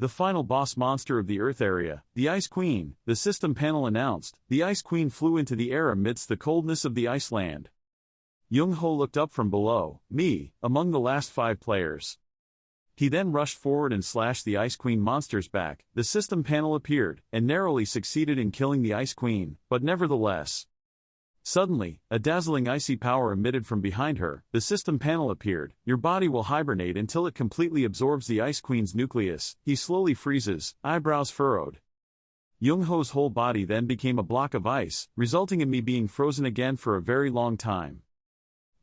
The final boss monster of the Earth area, the Ice Queen, the system panel announced. The Ice Queen flew into the air amidst the coldness of the ice land. Young-ho looked up from below, me, among the last 5 players. He then rushed forward and slashed the Ice Queen monster's back. The system panel appeared, and narrowly succeeded in killing the Ice Queen, but nevertheless. Suddenly, a dazzling icy power emitted from behind her. The system panel appeared. Your body will hibernate until it completely absorbs the Ice Queen's nucleus. He slowly freezes, eyebrows furrowed. Young-ho's whole body then became a block of ice, resulting in me being frozen again for a very long time.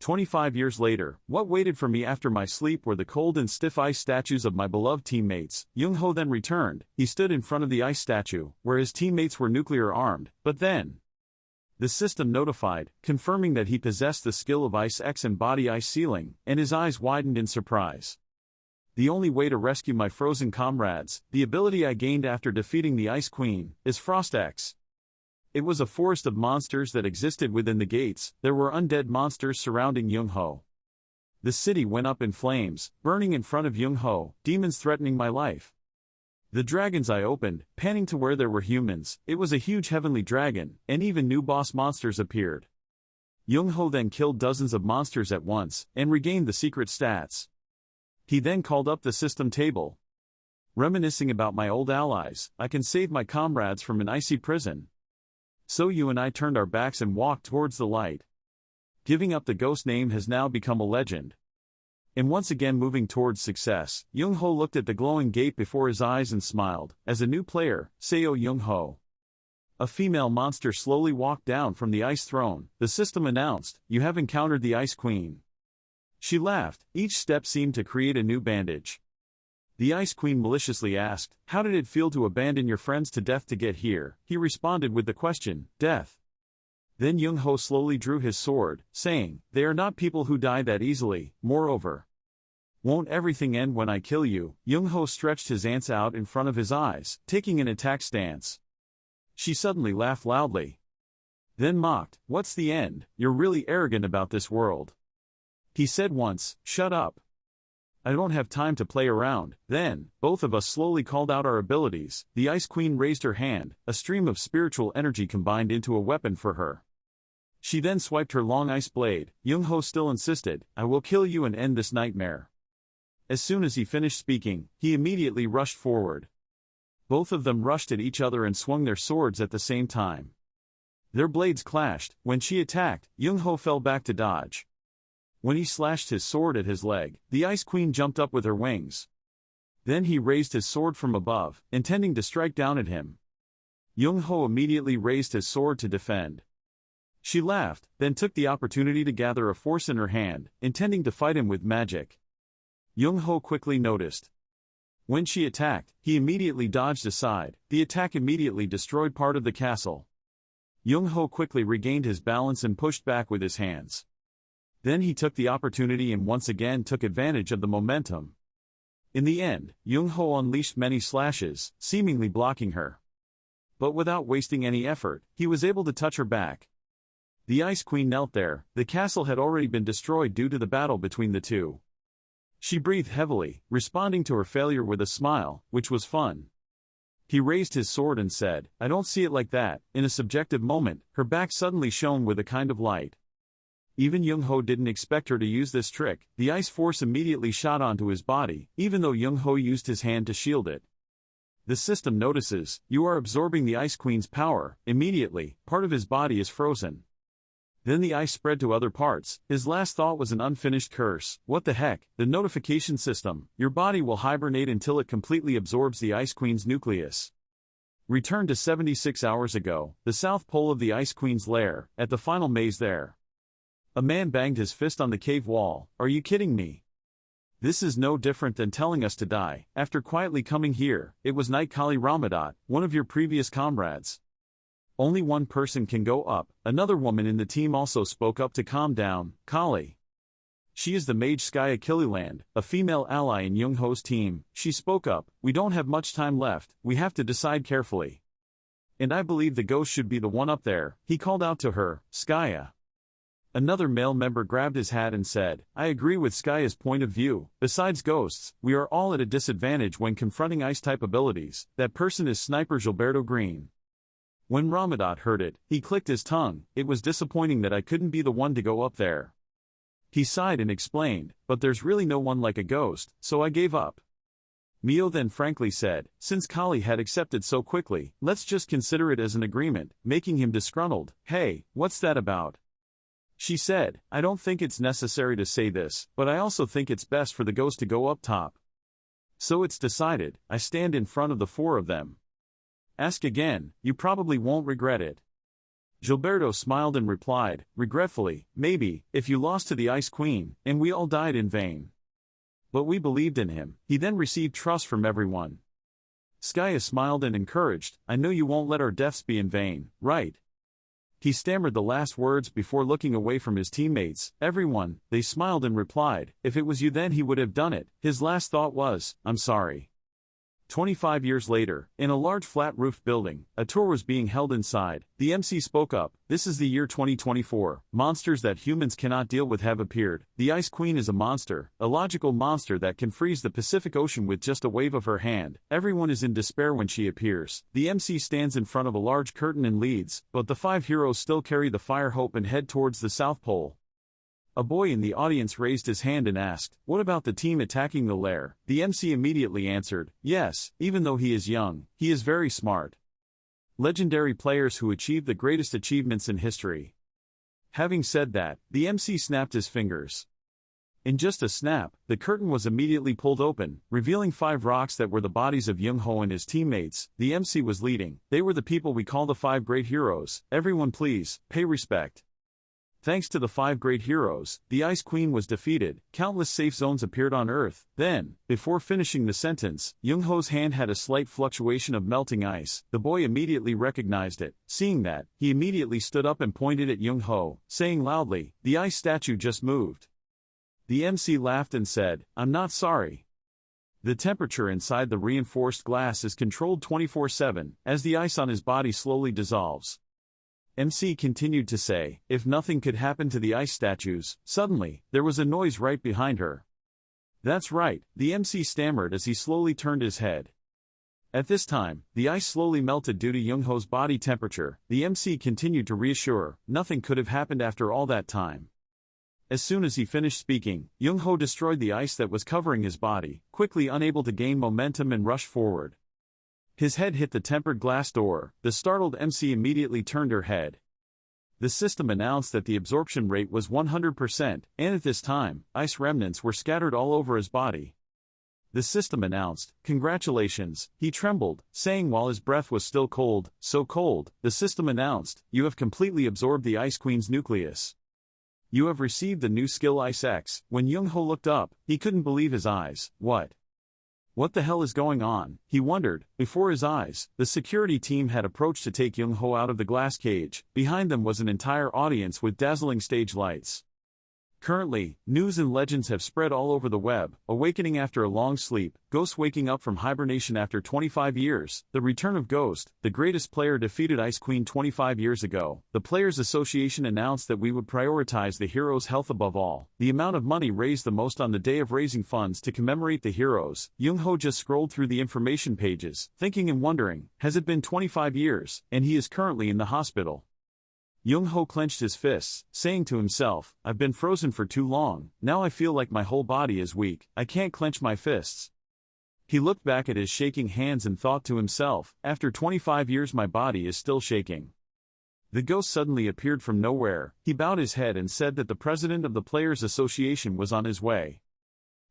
25 years later, what waited for me after my sleep were the cold and stiff ice statues of my beloved teammates. Young-ho then returned. He stood in front of the ice statue, where his teammates were nuclear armed, but then the system notified, confirming that he possessed the skill of Ice X and Body Ice Sealing, and his eyes widened in surprise. The only way to rescue my frozen comrades, the ability I gained after defeating the Ice Queen, is Frost X. It was a forest of monsters that existed within the gates. There were undead monsters surrounding Young-ho. The city went up in flames, burning in front of Young-ho, demons threatening my life. The dragon's eye opened, panning to where there were humans. It was a huge heavenly dragon, and even new boss monsters appeared. Young-ho then killed dozens of monsters at once, and regained the secret stats. He then called up the system table. Reminiscing about my old allies, I can save my comrades from an icy prison. So you and I turned our backs and walked towards the light. Giving up the ghost name has now become a legend. And once again moving towards success, Young-ho looked at the glowing gate before his eyes and smiled. As a new player, Seo Young-ho. A female monster slowly walked down from the ice throne. The system announced, you have encountered the Ice Queen. She laughed. Each step seemed to create a new bandage. The Ice Queen maliciously asked, how did it feel to abandon your friends to death to get here? He responded with the question, death. Then Young-ho slowly drew his sword, saying, they are not people who die that easily. Moreover, won't everything end when I kill you? Young-ho stretched his hands out in front of his eyes, taking an attack stance. She suddenly laughed loudly. Then mocked, what's the end? You're really arrogant about this world. He said once, shut up. I don't have time to play around. Then, both of us slowly called out our abilities. The Ice Queen raised her hand, a stream of spiritual energy combined into a weapon for her. She then swiped her long ice blade. Young-ho still insisted, I will kill you and end this nightmare. As soon as he finished speaking, he immediately rushed forward. Both of them rushed at each other and swung their swords at the same time. Their blades clashed. When she attacked, Young-ho fell back to dodge. When he slashed his sword at his leg, the Ice Queen jumped up with her wings. Then he raised his sword from above, intending to strike down at him. Young-ho immediately raised his sword to defend. She laughed, then took the opportunity to gather a force in her hand, intending to fight him with magic. Young-ho quickly noticed. When she attacked, he immediately dodged aside. The attack immediately destroyed part of the castle. Young-ho quickly regained his balance and pushed back with his hands. Then he took the opportunity and once again took advantage of the momentum. In the end, Young-ho unleashed many slashes, seemingly blocking her. But without wasting any effort, he was able to touch her back. The Ice Queen knelt there. The castle had already been destroyed due to the battle between the two. She breathed heavily, responding to her failure with a smile, which was fun. He raised his sword and said, I don't see it like that. In a subjective moment, her back suddenly shone with a kind of light. Even Young-ho didn't expect her to use this trick. The ice force immediately shot onto his body, even though Young-ho used his hand to shield it. The system notices, you are absorbing the Ice Queen's power. Immediately, part of his body is frozen. Then the ice spread to other parts. His last thought was an unfinished curse. What the heck? The notification system. Your body will hibernate until it completely absorbs the Ice Queen's nucleus. Return to 76 hours ago, the south pole of the Ice Queen's lair, at the final maze there. A man banged his fist on the cave wall. Are you kidding me? This is no different than telling us to die. After quietly coming here, it was Night Kali Ramadat, one of your previous comrades. Only one person can go up. Another woman in the team also spoke up to calm down. Kali. She is the mage Skya Kililand, a female ally in Young-ho's team. She spoke up, we don't have much time left, we have to decide carefully. And I believe the ghost should be the one up there. He called out to her, Skya. Another male member grabbed his hat and said, I agree with Skaya's point of view. Besides ghosts, we are all at a disadvantage when confronting ice-type abilities. That person is Sniper Gilberto Green. When Ramadat heard it, he clicked his tongue. It was disappointing that I couldn't be the one to go up there. He sighed and explained, but there's really no one like a ghost, so I gave up. Mio then frankly said, since Kali had accepted so quickly, let's just consider it as an agreement, making him disgruntled. Hey, what's that about? She said, I don't think it's necessary to say this, but I also think it's best for the ghost to go up top. So it's decided. I stand in front of the four of them. Ask again, you probably won't regret it. Gilberto smiled and replied, regretfully, maybe, if you lost to the Ice Queen, and we all died in vain. But we believed in him. He then received trust from everyone. Skaya smiled and encouraged, I know you won't let our deaths be in vain, right? He stammered the last words before looking away from his teammates. Everyone, they smiled and replied, if it was you then he would have done it. His last thought was, I'm sorry. 25 years later, in a large flat-roofed building, a tour was being held inside. The MC spoke up, this is the year 2024. Monsters that humans cannot deal with have appeared. The Ice Queen is a monster, a logical monster that can freeze the Pacific Ocean with just a wave of her hand. Everyone is in despair when she appears. The MC stands in front of a large curtain and leads, but the 5 heroes still carry the fire hope and head towards the South Pole. A boy in the audience raised his hand and asked, what about the team attacking the lair? The MC immediately answered, yes, even though he is young, he is very smart. Legendary players who achieved the greatest achievements in history. Having said that, the MC snapped his fingers. In just a snap, the curtain was immediately pulled open, revealing 5 rocks that were the bodies of Young Ho and his teammates. The MC was leading. They were the people we call the 5 great heroes. Everyone please, pay respect. Thanks to the 5 great heroes, the Ice Queen was defeated. Countless safe zones appeared on Earth. Then, before finishing the sentence, Young Ho's hand had a slight fluctuation of melting ice. The boy immediately recognized it. Seeing that, he immediately stood up and pointed at Young Ho, saying loudly, the ice statue just moved. The MC laughed and said, I'm not sorry. The temperature inside the reinforced glass is controlled 24/7, as the ice on his body slowly dissolves. MC continued to say, if nothing could happen to the ice statues. Suddenly, there was a noise right behind her. That's right, the MC stammered as he slowly turned his head. At this time, the ice slowly melted due to Young Ho's body temperature. The MC continued to reassure, nothing could have happened after all that time. As soon as he finished speaking, Young Ho destroyed the ice that was covering his body, quickly unable to gain momentum and rushed forward. His head hit the tempered glass door. The startled MC immediately turned her head. The system announced that the absorption rate was 100%, and at this time, ice remnants were scattered all over his body. The system announced, congratulations. He trembled, saying while his breath was still cold, so cold. The system announced, you have completely absorbed the Ice Queen's nucleus. You have received the new skill Ice X. When Young Ho looked up, he couldn't believe his eyes. What the hell is going on? He wondered. Before his eyes, the security team had approached to take Young Ho out of the glass cage. Behind them was an entire audience with dazzling stage lights. Currently, news and legends have spread all over the web. Awakening after a long sleep, Ghost waking up from hibernation after 25 years, the return of Ghost, the greatest player defeated Ice Queen 25 years ago. The Players Association announced that we would prioritize the heroes' health above all. The amount of money raised the most on the day of raising funds to commemorate the heroes. Young Ho just scrolled through the information pages, thinking and wondering, has it been 25 years, and he is currently in the hospital. Young Ho clenched his fists, saying to himself, I've been frozen for too long, now I feel like my whole body is weak, I can't clench my fists. He looked back at his shaking hands and thought to himself, after 25 years my body is still shaking. The ghost suddenly appeared from nowhere. He bowed his head and said that the president of the Players Association was on his way.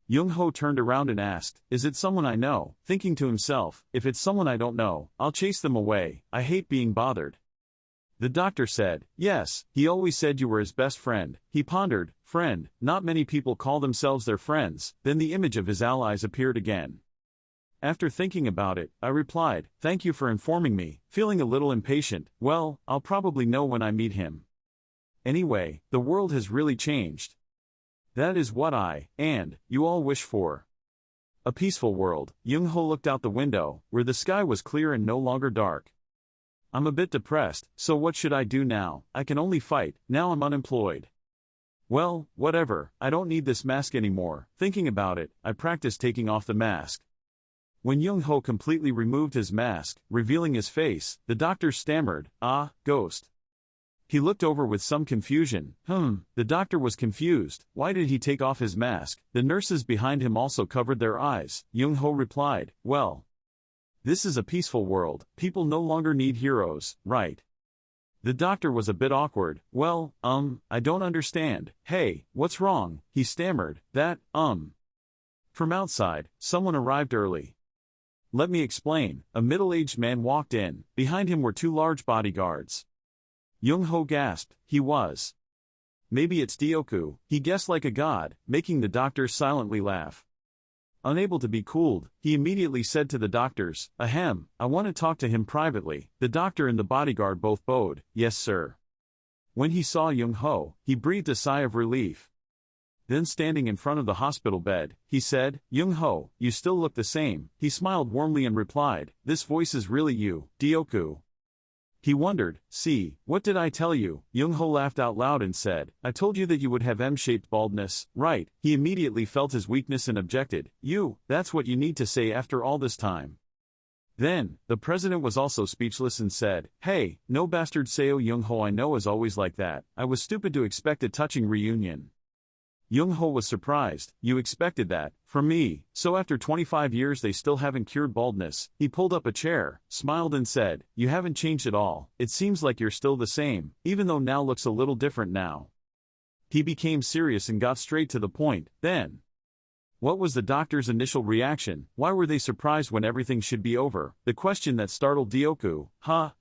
Young Ho turned around and asked, is it someone I know? Thinking to himself, if it's someone I don't know, I'll chase them away, I hate being bothered. The doctor said, yes, he always said you were his best friend. He pondered, friend, not many people call themselves their friends. Then the image of his allies appeared again. After thinking about it, I replied, thank you for informing me, feeling a little impatient. Well, I'll probably know when I meet him. Anyway, the world has really changed. That is what I, and you all wish for. A peaceful world. Young Ho looked out the window, where the sky was clear and no longer dark. I'm a bit depressed, so what should I do now? I can only fight. Now I'm unemployed. Well, whatever, I don't need this mask anymore. Thinking about it, I practiced taking off the mask. When Young-ho completely removed his mask, revealing his face, the doctor stammered, "Ah, ghost." He looked over with some confusion. The doctor was confused. Why did he take off his mask? The nurses behind him also covered their eyes. Young-ho replied, "Well, this is a peaceful world. People no longer need heroes, right?" The doctor was a bit awkward. "Well, I don't understand. Hey, what's wrong?" he stammered. From outside, someone arrived early. "Let me explain." A middle-aged man walked in. Behind him were two large bodyguards. Young-ho gasped. He was. Maybe it's Dioku, he guessed like a god, making the doctors silently laugh. Unable to be cooled, he immediately said to the doctors, "Ahem, I want to talk to him privately." The doctor and the bodyguard both bowed. "Yes, sir." When he saw Young-ho, he breathed a sigh of relief. Then standing in front of the hospital bed, he said, "Young-ho, you still look the same." He smiled warmly and replied, "This voice is really you, Dioku." He wondered, "See, what did I tell you?" Young-ho laughed out loud and said, "I told you that you would have M-shaped baldness, right?" He immediately felt his weakness and objected, That's what you need to say after all this time." Then, the president was also speechless and said, "Hey, no bastard Seo Young-ho, I know is always like that. I was stupid to expect a touching reunion." Young-ho was surprised. "You expected that, from me, so after 25 years they still haven't cured baldness." He pulled up a chair, smiled and said, "You haven't changed at all. It seems like you're still the same, even though now looks a little different now." He became serious and got straight to the point. Then, what was the doctor's initial reaction? Why were they surprised when everything should be over? The question that startled Dioku.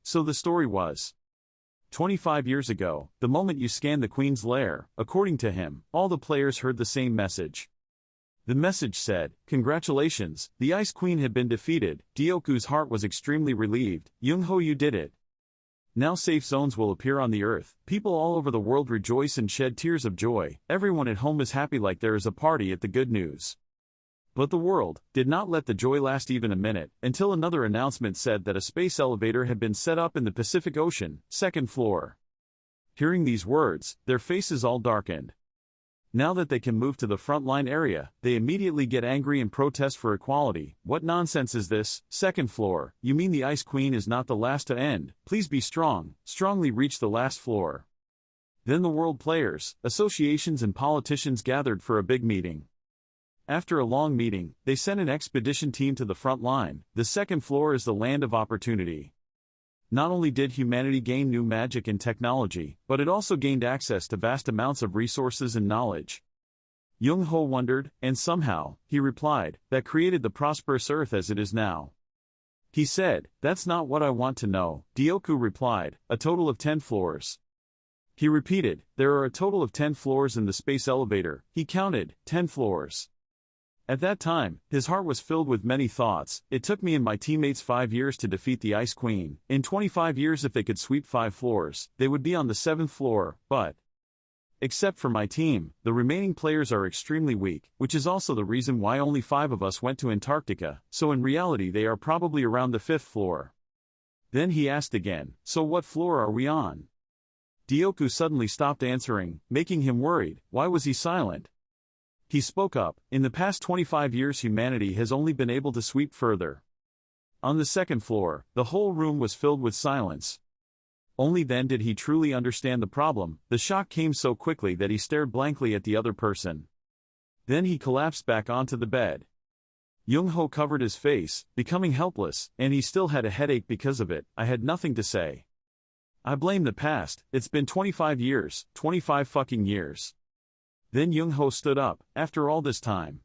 So the story was 25 years ago, the moment you scanned the Queen's lair. According to him, all the players heard the same message. The message said, "Congratulations, the Ice Queen had been defeated." Dioku's heart was extremely relieved. "Young-ho, you did it. Now safe zones will appear on the earth. People all over the world rejoice and shed tears of joy. Everyone at home is happy like there is a party at the good news." But the world did not let the joy last even a minute, until another announcement said that a space elevator had been set up in the Pacific Ocean, second floor. Hearing these words, their faces all darkened. Now that they can move to the frontline area, they immediately get angry and protest for equality. "What nonsense is this? Second floor, you mean the Ice Queen is not the last to end? Please be strong, strongly reach the last floor." Then the world players, associations and politicians gathered for a big meeting. After a long meeting, they sent an expedition team to the front line. The second floor is the land of opportunity. Not only did humanity gain new magic and technology, but it also gained access to vast amounts of resources and knowledge. Young-ho wondered, and somehow, he replied, that created the prosperous Earth as it is now. He said, "That's not what I want to know." Dioku replied, "A total of 10 floors." He repeated, "There are a total of 10 floors in the space elevator." He counted, 10 floors. At that time, his heart was filled with many thoughts. It took me and my teammates 5 years to defeat the Ice Queen. In 25 years, if they could sweep 5 floors, they would be on the 7th floor, but except for my team, the remaining players are extremely weak, which is also the reason why only 5 of us went to Antarctica, so in reality they are probably around the 5th floor. Then he asked again, "So what floor are we on?" Dioku suddenly stopped answering, making him worried. Why was he silent? He spoke up, "In the past 25 years humanity has only been able to sweep further." On the 2nd floor, the whole room was filled with silence. Only then did he truly understand the problem. The shock came so quickly that he stared blankly at the other person. Then he collapsed back onto the bed. Young-ho covered his face, becoming helpless, and he still had a headache because of it. "I had nothing to say. I blame the past. It's been 25 years, 25 fucking years." Then Young-ho stood up. After all this time,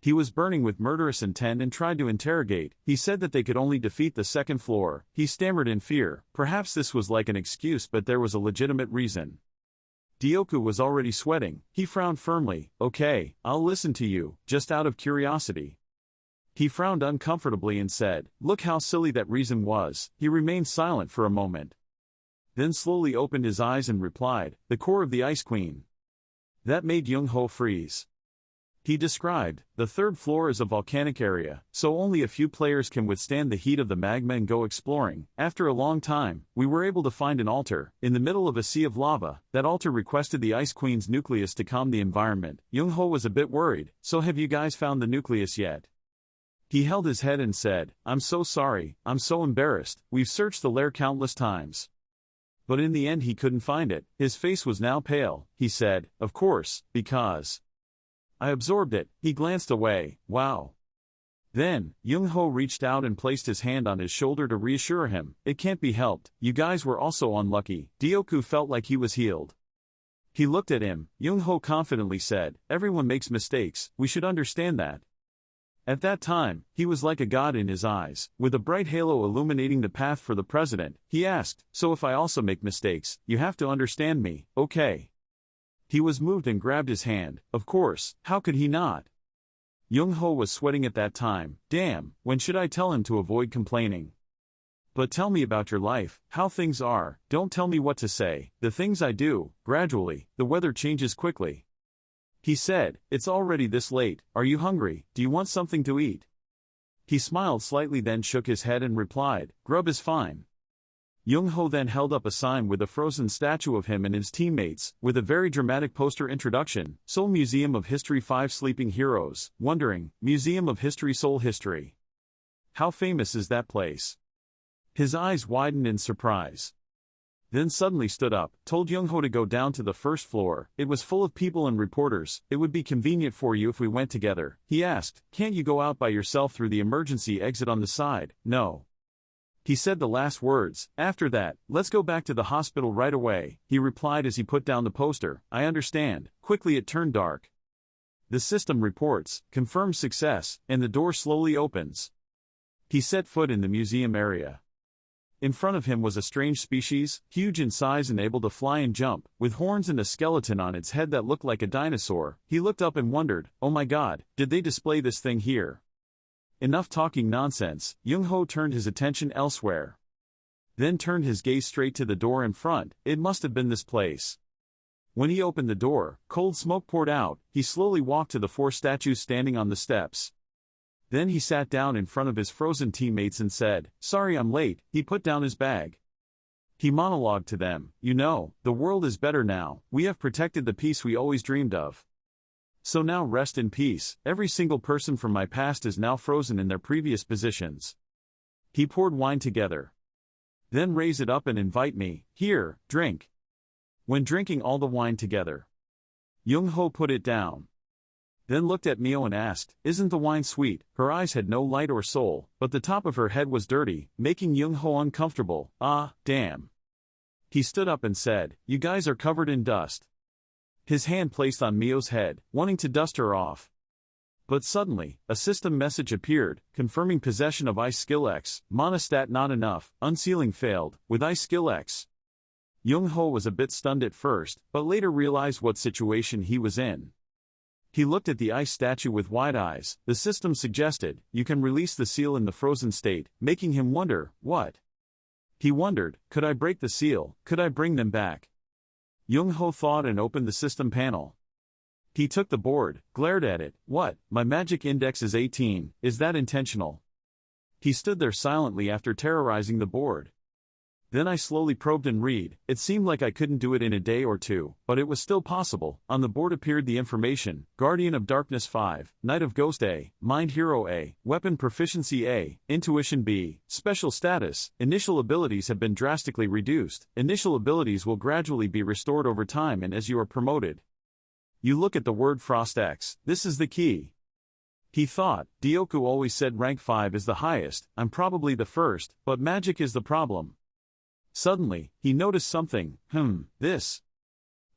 he was burning with murderous intent and tried to interrogate. He said that they could only defeat the 2nd floor. He stammered in fear. Perhaps this was like an excuse, but there was a legitimate reason. Dioku was already sweating. He frowned firmly. "Okay, I'll listen to you, just out of curiosity." He frowned uncomfortably and said, "Look how silly that reason was." He remained silent for a moment. Then slowly opened his eyes and replied, "The core of the Ice Queen." That made Young-ho freeze. He described, the third floor is a volcanic area, so only a few players can withstand the heat of the magma and go exploring. After a long time, we were able to find an altar, in the middle of a sea of lava. That altar requested the Ice Queen's nucleus to calm the environment. Young-ho was a bit worried, so have you guys found the nucleus yet? He held his head and said, I'm so sorry, I'm so embarrassed, we've searched the lair countless times. But in the end he couldn't find it. His face was now pale. He said, of course, because I absorbed it. He glanced away. Wow. Then, Young-ho reached out and placed his hand on his shoulder to reassure him. It can't be helped. You guys were also unlucky. Ryoku felt like he was healed. He looked at him. Young-ho confidently said, everyone makes mistakes, we should understand that. At that time, he was like a god in his eyes, with a bright halo illuminating the path for the president. He asked, so if I also make mistakes, you have to understand me, okay? He was moved and grabbed his hand. Of course, how could he not? Young-ho was sweating at that time. Damn, when should I tell him to avoid complaining? But tell me about your life, how things are, don't tell me what to say. The things I do. Gradually, the weather changes quickly. He said, it's already this late, are you hungry, do you want something to eat? He smiled slightly then shook his head and replied, grub is fine. Young-ho then held up a sign with a frozen statue of him and his teammates, with a very dramatic poster introduction, Seoul Museum of History 5 Sleeping Heroes, wondering, Museum of History Seoul History. How famous is that place? His eyes widened in surprise. Then suddenly stood up, told Young-ho to go down to the first floor. It was full of people and reporters. It would be convenient for you if we went together. He asked, can't you go out by yourself through the emergency exit on the side? No. He said the last words. After that, let's go back to the hospital right away, he replied as he put down the poster. I understand. Quickly it turned dark. The system reports, confirmed success, and the door slowly opens. He set foot in the museum area. In front of him was a strange species, huge in size and able to fly and jump, with horns and a skeleton on its head that looked like a dinosaur. He looked up and wondered, oh my god, did they display this thing here? Enough talking nonsense. Young-ho turned his attention elsewhere. Then turned his gaze straight to the door in front. It must have been this place. When he opened the door, cold smoke poured out. He slowly walked to the 4 statues standing on the steps. Then he sat down in front of his frozen teammates and said, sorry I'm late. He put down his bag. He monologued to them, you know, the world is better now. We have protected the peace we always dreamed of. So now rest in peace. Every single person from my past is now frozen in their previous positions. He poured wine together. Then raise it up and invite me. Here, drink. When drinking all the wine together, Young-ho put it down. Then looked at Mio and asked, isn't the wine sweet? Her eyes had no light or soul, but the top of her head was dirty, making Young-ho uncomfortable. Ah, damn. He stood up and said, you guys are covered in dust. His hand placed on Mio's head, wanting to dust her off. But suddenly, a system message appeared, confirming possession of Ice Skill X. Monostat not enough, unsealing failed, with Ice Skill X. Young-ho was a bit stunned at first, but later realized what situation he was in. He looked at the ice statue with wide eyes. The system suggested, you can release the seal in the frozen state, making him wonder, what? He wondered, could I break the seal, could I bring them back? Young-ho thought and opened the system panel. He took the board, glared at it. What? My magic index is 18, is that intentional? He stood there silently after terrorizing the board. Then I slowly probed and read. It seemed like I couldn't do it in a day or two, but it was still possible. On the board appeared the information, Guardian of Darkness 5, Knight of Ghost A, Mind Hero A, Weapon Proficiency A, Intuition B, Special Status, Initial abilities have been drastically reduced. Initial abilities will gradually be restored over time and as you are promoted. You look at the word Frost X, this is the key. He thought, Ryoku always said rank 5 is the highest, I'm probably the first, but magic is the problem. Suddenly, he noticed something. This.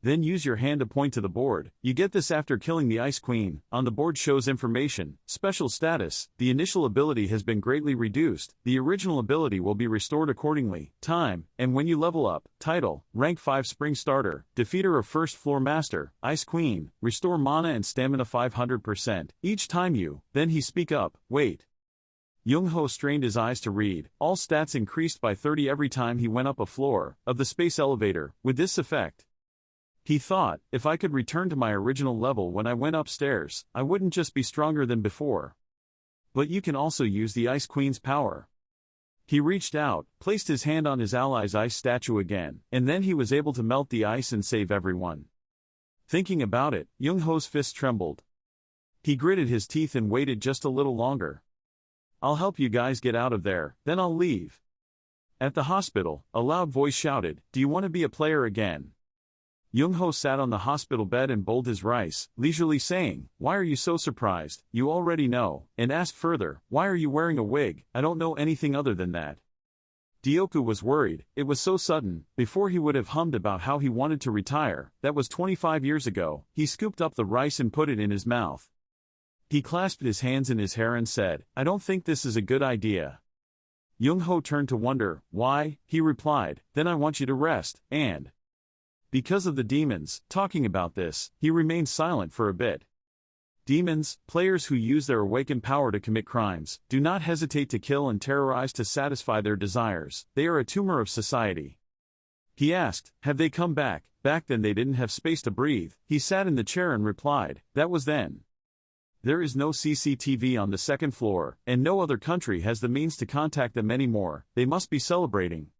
Then use your hand to point to the board. You get this after killing the Ice Queen. On the board shows information. Special status. The initial ability has been greatly reduced. The original ability will be restored accordingly. Time. And when you level up. Title. Rank 5 Spring Starter. Defeater of First Floor Master. Ice Queen. Restore mana and stamina 500%. Each time you. Then he speak up. Wait. Young-ho strained his eyes to read. All stats increased by 30 every time he went up a floor of the space elevator, with this effect. He thought, if I could return to my original level when I went upstairs, I wouldn't just be stronger than before. But you can also use the Ice Queen's power. He reached out, placed his hand on his ally's ice statue again, and then he was able to melt the ice and save everyone. Thinking about it, Young-ho's fist trembled. He gritted his teeth and waited just a little longer. I'll help you guys get out of there, then I'll leave. At the hospital, a loud voice shouted, do you want to be a player again? Young-ho sat on the hospital bed and bowled his rice, leisurely saying, why are you so surprised, you already know, and asked further, why are you wearing a wig, I don't know anything other than that. Ryoku was worried, it was so sudden, before he would have hummed about how he wanted to retire, that was 25 years ago, he scooped up the rice and put it in his mouth. He clasped his hands in his hair and said, I don't think this is a good idea. Young-ho turned to wonder, why, he replied, then I want you to rest, and... Because of the demons, talking about this, he remained silent for a bit. Demons, players who use their awakened power to commit crimes, do not hesitate to kill and terrorize to satisfy their desires, they are a tumor of society. He asked, have they come back? Back then they didn't have space to breathe. He sat in the chair and replied, that was then. There is no CCTV on the second floor, and no other country has the means to contact them anymore, they must be celebrating.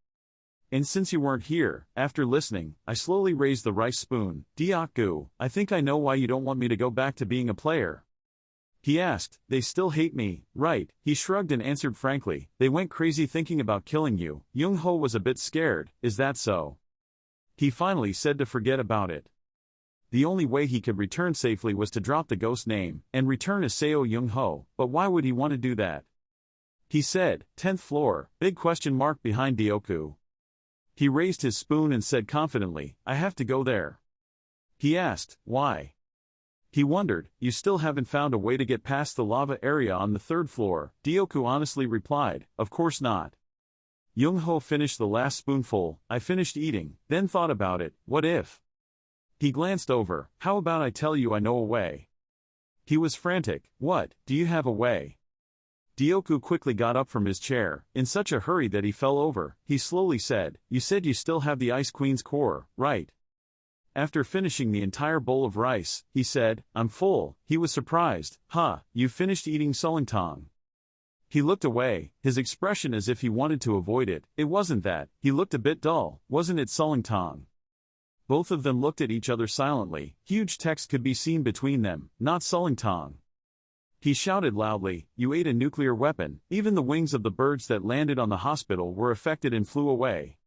And since you weren't here, after listening, I slowly raised the rice spoon. Ryoku, I think I know why you don't want me to go back to being a player. He asked, they still hate me, right? He shrugged and answered frankly, they went crazy thinking about killing you. Young-ho was a bit scared, is that so? He finally said to forget about it. The only way he could return safely was to drop the ghost name, and return as Seo Young-ho, but why would he want to do that? He said, 10th floor, big question mark behind Ryoku. He raised his spoon and said confidently, I have to go there. He asked, why? He wondered, you still haven't found a way to get past the lava area on the 3rd floor, Ryoku honestly replied, of course not. Young-ho finished the last spoonful, I finished eating, then thought about it, what if? He glanced over, how about I tell you I know a way? He was frantic, what, do you have a way? Ryoku quickly got up from his chair, in such a hurry that he fell over. He slowly said, you said you still have the Ice Queen's core, right? After finishing the entire bowl of rice, he said, I'm full. He was surprised, you've finished eating solangtang. He looked away, his expression as if he wanted to avoid it. It wasn't that, he looked a bit dull, wasn't it solangtang? Both of them looked at each other silently, huge text could be seen between them, not solangtang. He shouted loudly, you ate a nuclear weapon, even the wings of the birds that landed on the hospital were affected and flew away.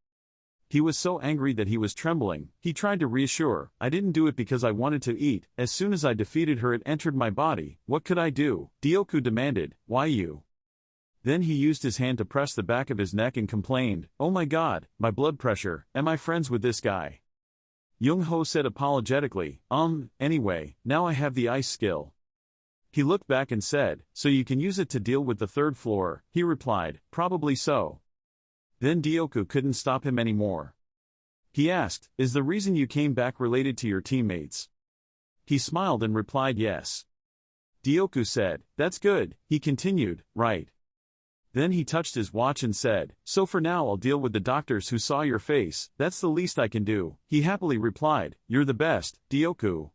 He was so angry that he was trembling. He tried to reassure, I didn't do it because I wanted to eat, as soon as I defeated her it entered my body, what could I do? Ryoku demanded, why you? Then he used his hand to press the back of his neck and complained, oh my god, my blood pressure, am I friends with this guy? Young-ho said apologetically, anyway, now I have the ice skill. He looked back and said, so you can use it to deal with the 3rd floor, he replied, probably so. Then Ryoku couldn't stop him anymore. He asked, is the reason you came back related to your teammates? He smiled and replied yes. Ryoku said, that's good, he continued, right. Then he touched his watch and said, so for now I'll deal with the doctors who saw your face, that's the least I can do. He happily replied, you're the best, Ryoku.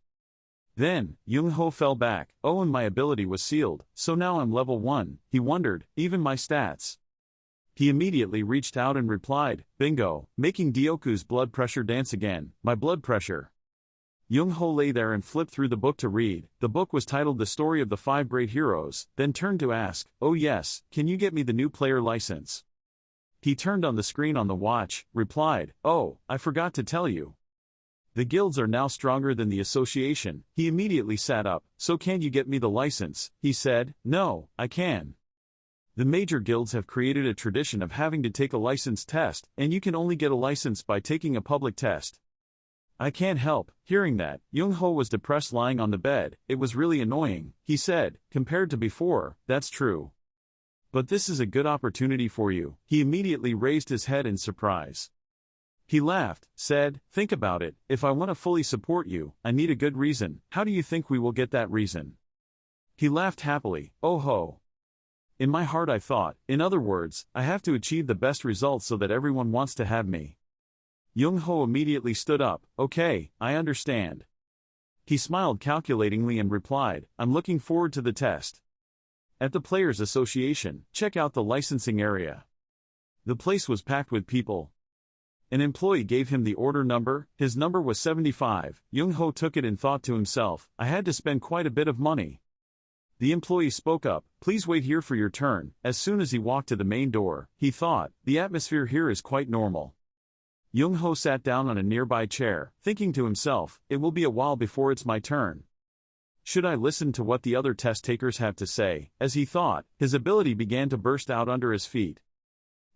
Then, Young-ho fell back, and my ability was sealed, so now I'm level 1, he wondered, even my stats. He immediately reached out and replied, bingo, making Ryoku's blood pressure dance again, my blood pressure. Young-ho lay there and flipped through the book to read. The book was titled The Story of the 5 Great Heroes, then turned to ask, oh yes, can you get me the new player license? He turned on the screen on the watch, replied, oh, I forgot to tell you. The guilds are now stronger than the association. He immediately sat up, so can you get me the license? He said, no, I can. The major guilds have created a tradition of having to take a license test, and you can only get a license by taking a public test. I can't help. Hearing that, Young-ho was depressed lying on the bed. It was really annoying, he said, compared to before, that's true. But this is a good opportunity for you. He immediately raised his head in surprise. He laughed, said, think about it, if I want to fully support you, I need a good reason. How do you think we will get that reason? He laughed happily, oh ho. In my heart I thought, in other words, I have to achieve the best results so that everyone wants to have me. Young-ho immediately stood up. Okay, I understand. He smiled calculatingly and replied, I'm looking forward to the test. At the Players Association, check out the licensing area. The place was packed with people. An employee gave him the order number. His number was 75. Young-ho took it and thought to himself, I had to spend quite a bit of money. The employee spoke up, please wait here for your turn. As soon as he walked to the main door, he thought, the atmosphere here is quite normal. Young-ho sat down on a nearby chair, thinking to himself, it will be a while before it's my turn. Should I listen to what the other test takers have to say? As he thought, his ability began to burst out under his feet.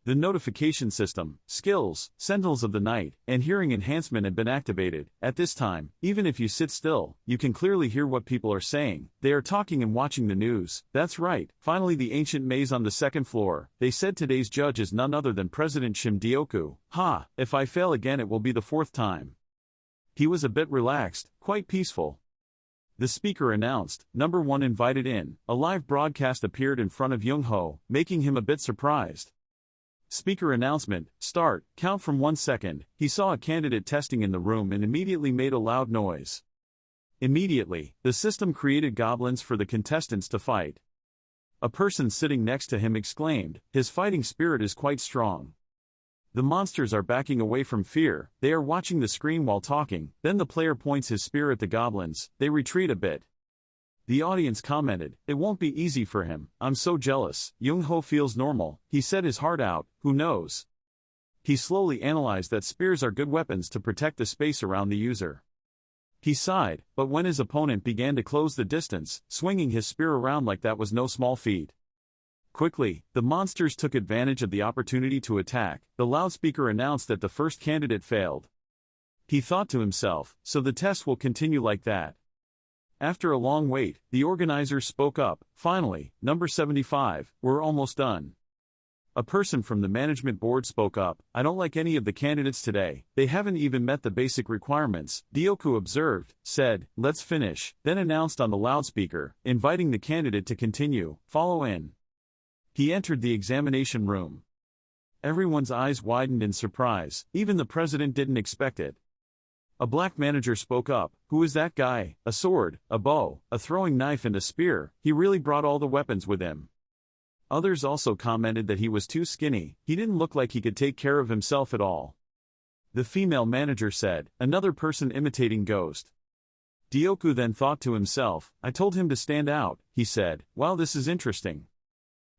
The notification system, skills, Sentinels of the Night, and hearing enhancement had been activated. At this time, even if you sit still, you can clearly hear what people are saying. They are talking and watching the news. That's right, finally the ancient maze on the second floor. They said today's judge is none other than President Shimdioku. Ha, if I fail again it will be the fourth time. He was a bit relaxed, quite peaceful. The speaker announced, Number 1 invited in. A live broadcast appeared in front of Young-ho, making him a bit surprised. Speaker announcement, start, count from 1 second. He saw a candidate testing in the room and immediately made a loud noise. Immediately, the system created goblins for the contestants to fight. A person sitting next to him exclaimed, his fighting spirit is quite strong. The monsters are backing away from fear, they are watching the screen while talking, then the player points his spear at the goblins, they retreat a bit. The audience commented, it won't be easy for him, I'm so jealous. Young-ho feels normal, he said his heart out, who knows? He slowly analyzed that spears are good weapons to protect the space around the user. He sighed, but when his opponent began to close the distance, swinging his spear around like that was no small feat. Quickly, the monsters took advantage of the opportunity to attack. The loudspeaker announced that the first candidate failed. He thought to himself, so the test will continue like that. After a long wait, the organizers spoke up, finally, number 75, we're almost done. A person from the management board spoke up, I don't like any of the candidates today, they haven't even met the basic requirements. Dioku observed, said, let's finish, then announced on the loudspeaker, inviting the candidate to continue, follow in. He entered the examination room. Everyone's eyes widened in surprise, even the president didn't expect it. A black manager spoke up, who is that guy? A sword, a bow, a throwing knife and a spear, he really brought all the weapons with him. Others also commented that he was too skinny, he didn't look like he could take care of himself at all. The female manager said, another person imitating Ghost. Dioku then thought to himself, I told him to stand out, he said, wow this is interesting.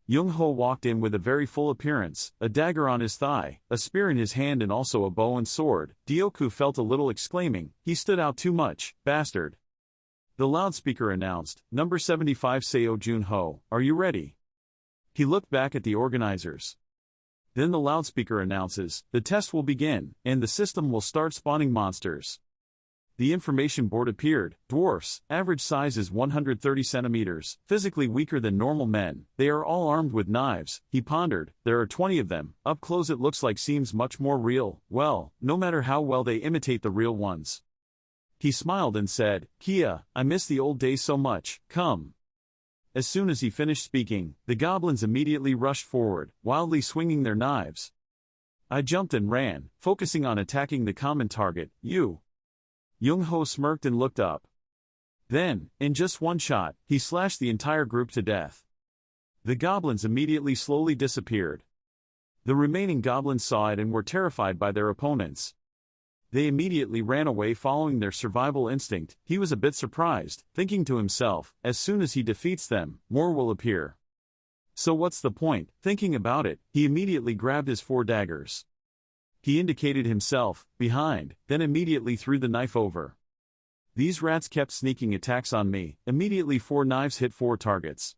Young-ho walked in with a very full appearance, a dagger on his thigh, a spear in his hand and also a bow and sword. Dioku felt a little exclaiming, he stood out too much, bastard. The loudspeaker announced, number 75 Seo Jun-ho, are you ready? He looked back at the organizers. Then the loudspeaker announces, the test will begin, and the system will start spawning monsters. The information board appeared, dwarfs, average size is 130 centimeters, physically weaker than normal men, they are all armed with knives. He pondered, there are 20 of them, up close it looks like seems much more real, well, no matter how well they imitate the real ones. He smiled and said, Kia, I miss the old days so much, come. As soon as he finished speaking, the goblins immediately rushed forward, wildly swinging their knives. I jumped and ran, focusing on attacking the common target, you. Young-ho smirked and looked up. Then, in just one shot, he slashed the entire group to death. The goblins immediately slowly disappeared. The remaining goblins saw it and were terrified by their opponents. They immediately ran away following their survival instinct. He was a bit surprised, thinking to himself, as soon as he defeats them, more will appear. So what's the point? Thinking about it, he immediately grabbed his 4 daggers. He indicated himself, behind, then immediately threw the knife over. These rats kept sneaking attacks on me, immediately 4 knives hit 4 targets.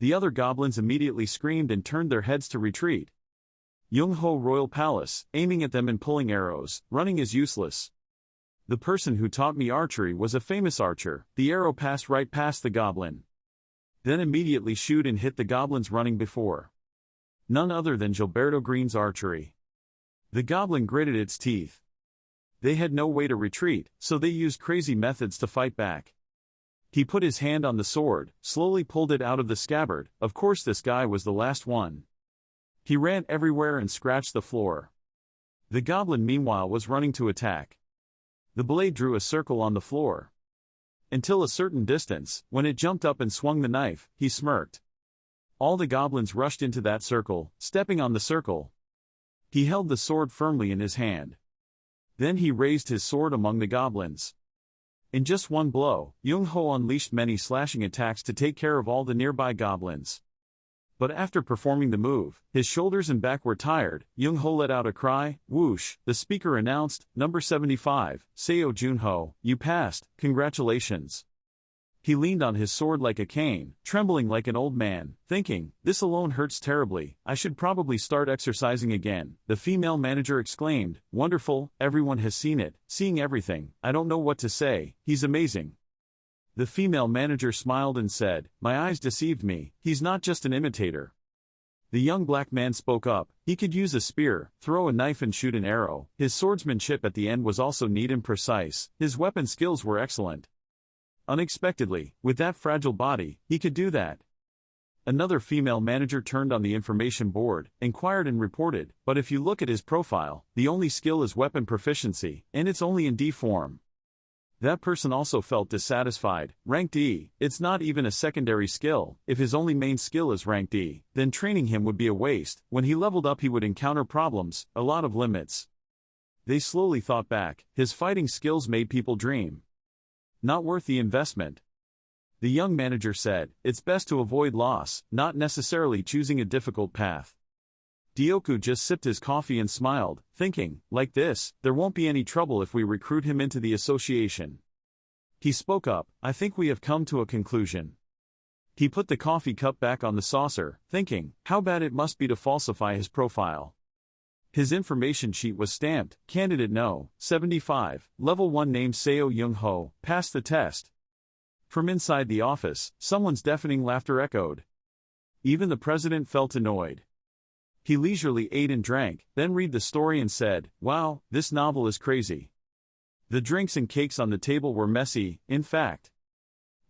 The other goblins immediately screamed and turned their heads to retreat. Young-ho Royal Palace, aiming at them and pulling arrows, running is useless. The person who taught me archery was a famous archer, the arrow passed right past the goblin. Then immediately shoot and hit the goblins running before. None other than Gilberto Green's archery. The goblin gritted its teeth. They had no way to retreat, so they used crazy methods to fight back. He put his hand on the sword, slowly pulled it out of the scabbard. Of course this guy was the last one. He ran everywhere and scratched the floor. The goblin meanwhile was running to attack. The blade drew a circle on the floor. Until a certain distance, when it jumped up and swung the knife, he smirked. All the goblins rushed into that circle, stepping on the circle. He held the sword firmly in his hand. Then he raised his sword among the goblins. In just one blow, Young-ho unleashed many slashing attacks to take care of all the nearby goblins. But after performing the move, his shoulders and back were tired. Young-ho let out a cry. Whoosh, the speaker announced, "Number 75, Seo Junho, you passed, congratulations." He leaned on his sword like a cane, trembling like an old man, thinking, "This alone hurts terribly, I should probably start exercising again." The female manager exclaimed, "Wonderful, everyone has seen it, seeing everything, I don't know what to say, he's amazing." The female manager smiled and said, "My eyes deceived me, he's not just an imitator." The young black man spoke up. He could use a spear, throw a knife and shoot an arrow. His swordsmanship at the end was also neat and precise. His weapon skills were excellent. Unexpectedly, with that fragile body, he could do that. Another female manager turned on the information board, inquired and reported, "But if you look at his profile, the only skill is weapon proficiency, and it's only in D form." That person also felt dissatisfied. Rank D, it's not even a secondary skill. If his only main skill is rank D, then training him would be a waste. When he leveled up he would encounter problems, a lot of limits. They slowly thought back. His fighting skills made people dream. Not worth the investment. The young manager said, "It's best to avoid loss, not necessarily choosing a difficult path." Dioku just sipped his coffee and smiled, thinking, "Like this, there won't be any trouble if we recruit him into the association." He spoke up, "I think we have come to a conclusion." He put the coffee cup back on the saucer, thinking, how bad it must be to falsify his profile. His information sheet was stamped, "Candidate No. 75, Level 1 named Seo Young-ho, passed the test." From inside the office, someone's deafening laughter echoed. Even the president felt annoyed. He leisurely ate and drank, then read the story and said, "Wow, this novel is crazy." The drinks and cakes on the table were messy. In fact,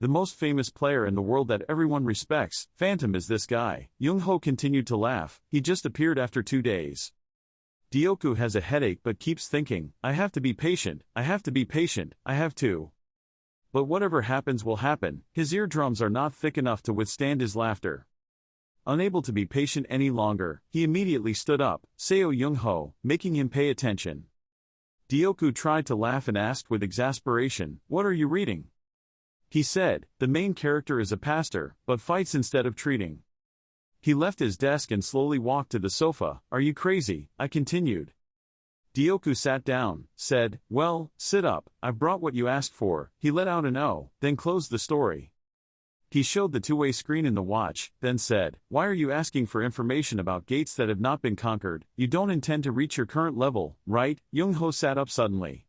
the most famous player in the world that everyone respects, Phantom, is this guy. Young-ho continued to laugh. He just appeared after 2 days. Dioku has a headache but keeps thinking, "I have to be patient, I have to be patient, I have to." But whatever happens will happen. His eardrums are not thick enough to withstand his laughter. Unable to be patient any longer, he immediately stood up. Seo Young-ho, making him pay attention. Dioku tried to laugh and asked with exasperation, "What are you reading?" He said, "The main character is a pastor, but fights instead of treating." He left his desk and slowly walked to the sofa. "Are you crazy?" I continued. Dioku sat down, said, "Well, sit up, I've brought what you asked for." He let out an "oh," then closed the story. He showed the two-way screen in the watch, then said, "Why are you asking for information about gates that have not been conquered? You don't intend to reach your current level, right?" Young-ho sat up suddenly.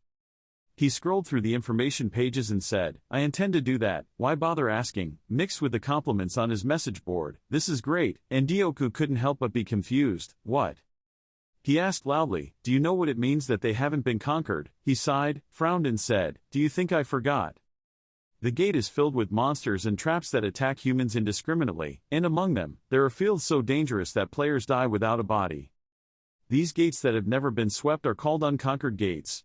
He scrolled through the information pages and said, "I intend to do that, why bother asking?" Mixed with the compliments on his message board, "This is great," and Dioku couldn't help but be confused. "What?" He asked loudly, "Do you know what it means that they haven't been conquered?" He sighed, frowned and said, "Do you think I forgot? The gate is filled with monsters and traps that attack humans indiscriminately, and among them, there are fields so dangerous that players die without a body. These gates that have never been swept are called unconquered gates."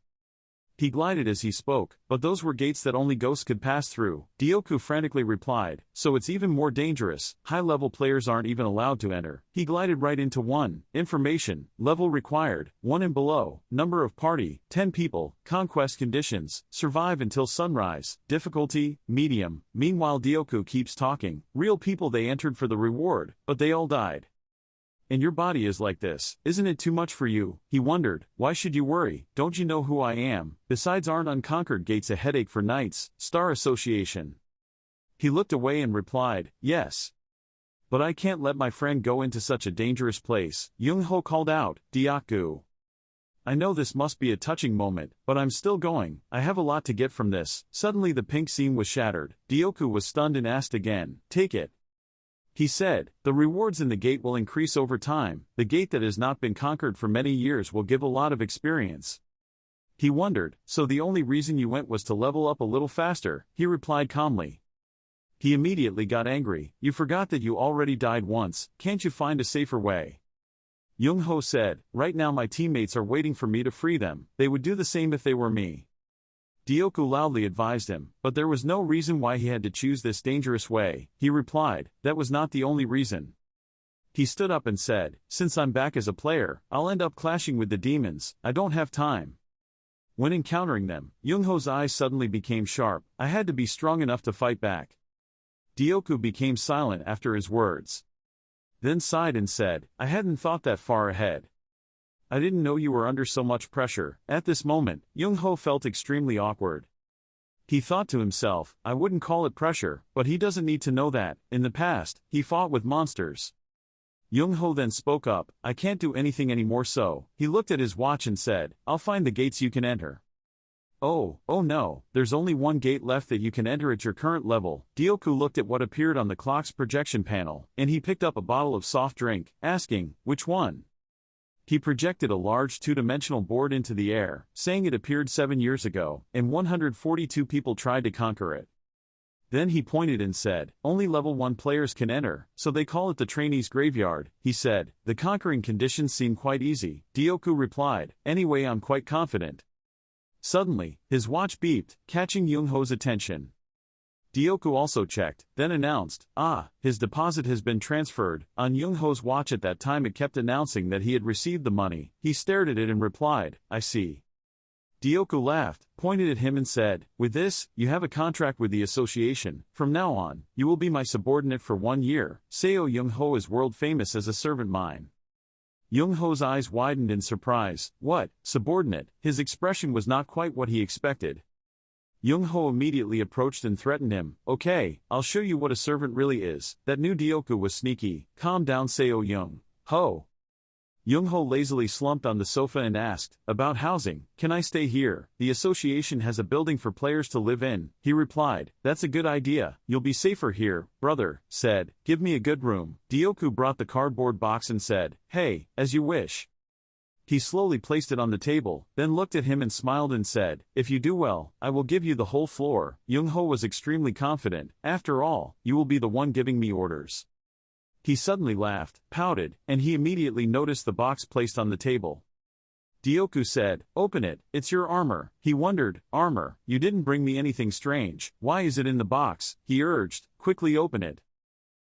He glided as he spoke, "But those were gates that only ghosts could pass through." Dioku frantically replied, "So it's even more dangerous, high-level players aren't even allowed to enter." He glided right into one. Information, level required, 1 and below, number of party, 10 people, conquest conditions, survive until sunrise, difficulty, medium. Meanwhile Dioku keeps talking, real people they entered for the reward, but they all died. "And your body is like this, isn't it too much for you?" He wondered, "Why should you worry, don't you know who I am? Besides, aren't unconquered gates a headache for knights, Star Association?" He looked away and replied, "Yes. But I can't let my friend go into such a dangerous place." Young-ho called out, "Dioku. I know this must be a touching moment, but I'm still going, I have a lot to get from this." Suddenly the pink scene was shattered. Dioku was stunned and asked again, "Take it." He said, "The rewards in the gate will increase over time. The gate that has not been conquered for many years will give a lot of experience." He wondered, "So the only reason you went was to level up a little faster?" He replied calmly. He immediately got angry, "You forgot that you already died once, can't you find a safer way?" Young-ho said, right now my teammates are waiting for me to free them, they would do the same if they were me. Dioku loudly advised him, but there was no reason why he had to choose this dangerous way. He replied, that was not the only reason. He stood up and said, since I'm back as a player, I'll end up clashing with the demons, I don't have time. When encountering them, Young-ho's eyes suddenly became sharp. I had to be strong enough to fight back. Dioku became silent after his words. Then sighed and said, I hadn't thought that far ahead. I didn't know you were under so much pressure. At this moment, Young-ho felt extremely awkward. He thought to himself, I wouldn't call it pressure, but he doesn't need to know that. In the past, he fought with monsters. Young-ho then spoke up, I can't do anything anymore so. He looked at his watch and said, I'll find the gates you can enter. Oh no, there's only one gate left that you can enter at your current level. Dioku looked at what appeared on the clock's projection panel, and he picked up a bottle of soft drink, asking, which one? He projected a large two-dimensional board into the air, saying it appeared 7 years ago, and 142 people tried to conquer it. Then he pointed and said, only level 1 players can enter, so they call it the trainees' graveyard. He said, the conquering conditions seem quite easy. Dioku replied, anyway I'm quite confident. Suddenly, his watch beeped, catching Young-ho's attention. Dioku also checked, then announced, his deposit has been transferred. On Young-ho's watch at that time it kept announcing that he had received the money. He stared at it and replied, I see. Dioku laughed, pointed at him and said, with this, you have a contract with the association. From now on, you will be my subordinate for 1 year. Seo Young-ho is world famous as a servant mine. Young-ho's eyes widened in surprise. What, subordinate? His expression was not quite what he expected. Young-ho immediately approached and threatened him. Okay, I'll show you what a servant really is. That new Dioku was sneaky. Calm down Seo Young-ho. Young-ho lazily slumped on the sofa and asked, about housing, can I stay here? The association has a building for players to live in. He replied, that's a good idea, you'll be safer here. Brother said, give me a good room. Dioku brought the cardboard box and said, hey, as you wish. He slowly placed it on the table, then looked at him and smiled and said, if you do well, I will give you the whole floor. Young-ho was extremely confident, after all, you will be the one giving me orders. He suddenly laughed, pouted, and he immediately noticed the box placed on the table. Dioku said, open it, it's your armor. He wondered, armor, you didn't bring me anything strange, why is it in the box? He urged, quickly open it.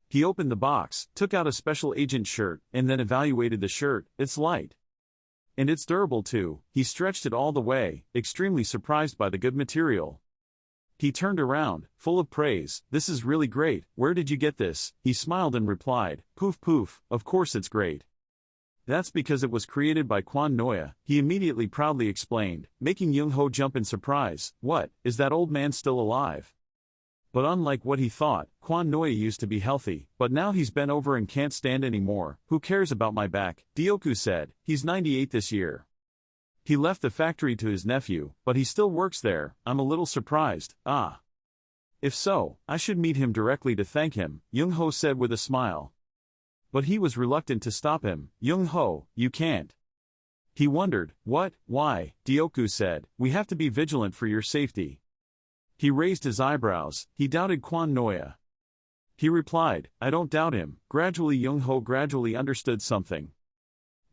He opened the box, took out a special agent shirt, and then evaluated the shirt. It's light. And it's durable too. He stretched it all the way, extremely surprised by the good material. He turned around, full of praise, this is really great, where did you get this? He smiled and replied, poof poof, of course it's great. That's because it was created by Kwon Noya, he immediately proudly explained, making Young-ho jump in surprise. What, is that old man still alive? But unlike what he thought, Kwon Noya used to be healthy, but now he's bent over and can't stand anymore. Who cares about my back? Dioku said, he's 98 this year. He left the factory to his nephew, but he still works there. I'm a little surprised. If so, I should meet him directly to thank him, Young-ho said with a smile. But he was reluctant to stop him. Young-ho, you can't. He wondered, what, why? Dioku said, we have to be vigilant for your safety. He raised his eyebrows, he doubted Kwon Noya. He replied, I don't doubt him. Gradually Young-ho gradually understood something.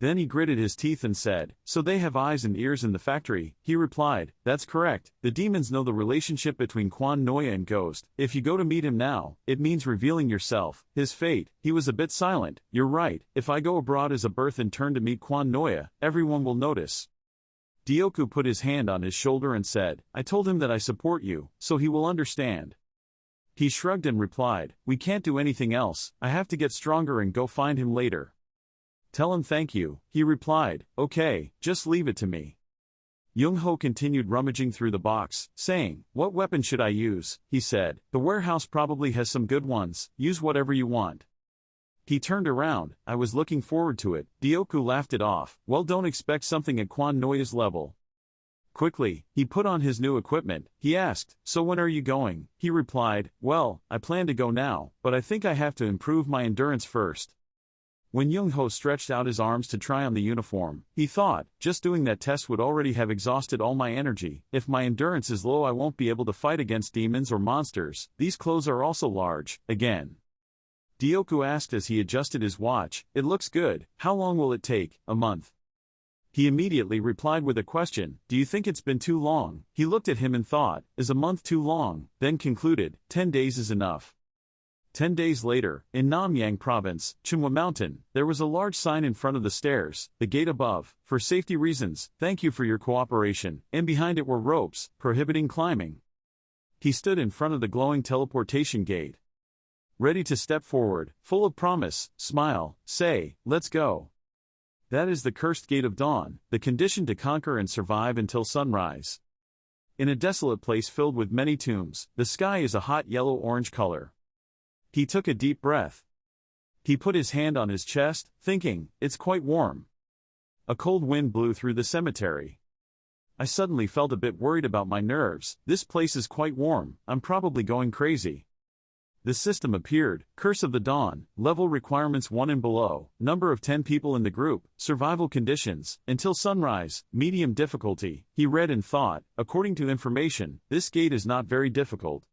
Then he gritted his teeth and said, so they have eyes and ears in the factory? He replied, that's correct, the demons know the relationship between Kwon Noya and Ghost. If you go to meet him now, it means revealing yourself, his fate. He was a bit silent. You're right, if I go abroad as a birth and turn to meet Kwon Noya, everyone will notice. Dioku put his hand on his shoulder and said, I told him that I support you, so he will understand. He shrugged and replied, we can't do anything else, I have to get stronger and go find him later. Tell him thank you, he replied, okay, just leave it to me. Young-ho continued rummaging through the box, saying, what weapon should I use? He said, the warehouse probably has some good ones, use whatever you want. He turned around, I was looking forward to it. Dioku laughed it off, well don't expect something at Kwon Noya's level. Quickly, he put on his new equipment. He asked, so when are you going? He replied, well, I plan to go now, but I think I have to improve my endurance first. When Young-ho stretched out his arms to try on the uniform, he thought, just doing that test would already have exhausted all my energy. If my endurance is low I won't be able to fight against demons or monsters. These clothes are also large, again. Dioku asked as he adjusted his watch. It looks good. How long will it take? A month. He immediately replied with a question. Do you think it's been too long? He looked at him and thought, is a month too long? Then concluded, 10 days is enough. 10 days later, in Namyang Province, Chunhwa Mountain, there was a large sign in front of the stairs, the gate above, for safety reasons, thank you for your cooperation, and behind it were ropes, prohibiting climbing. He stood in front of the glowing teleportation gate, ready to step forward, full of promise, smile, say, let's go. That is the cursed gate of dawn, the condition to conquer and survive until sunrise. In a desolate place filled with many tombs, the sky is a hot yellow-orange color. He took a deep breath. He put his hand on his chest, thinking, it's quite warm. A cold wind blew through the cemetery. I suddenly felt a bit worried about my nerves. This place is quite warm, I'm probably going crazy. The system appeared, Curse of the Dawn, level requirements 1 and below, number of 10 people in the group, survival conditions, until sunrise, medium difficulty. He read and thought, according to information, this gate is not very difficult.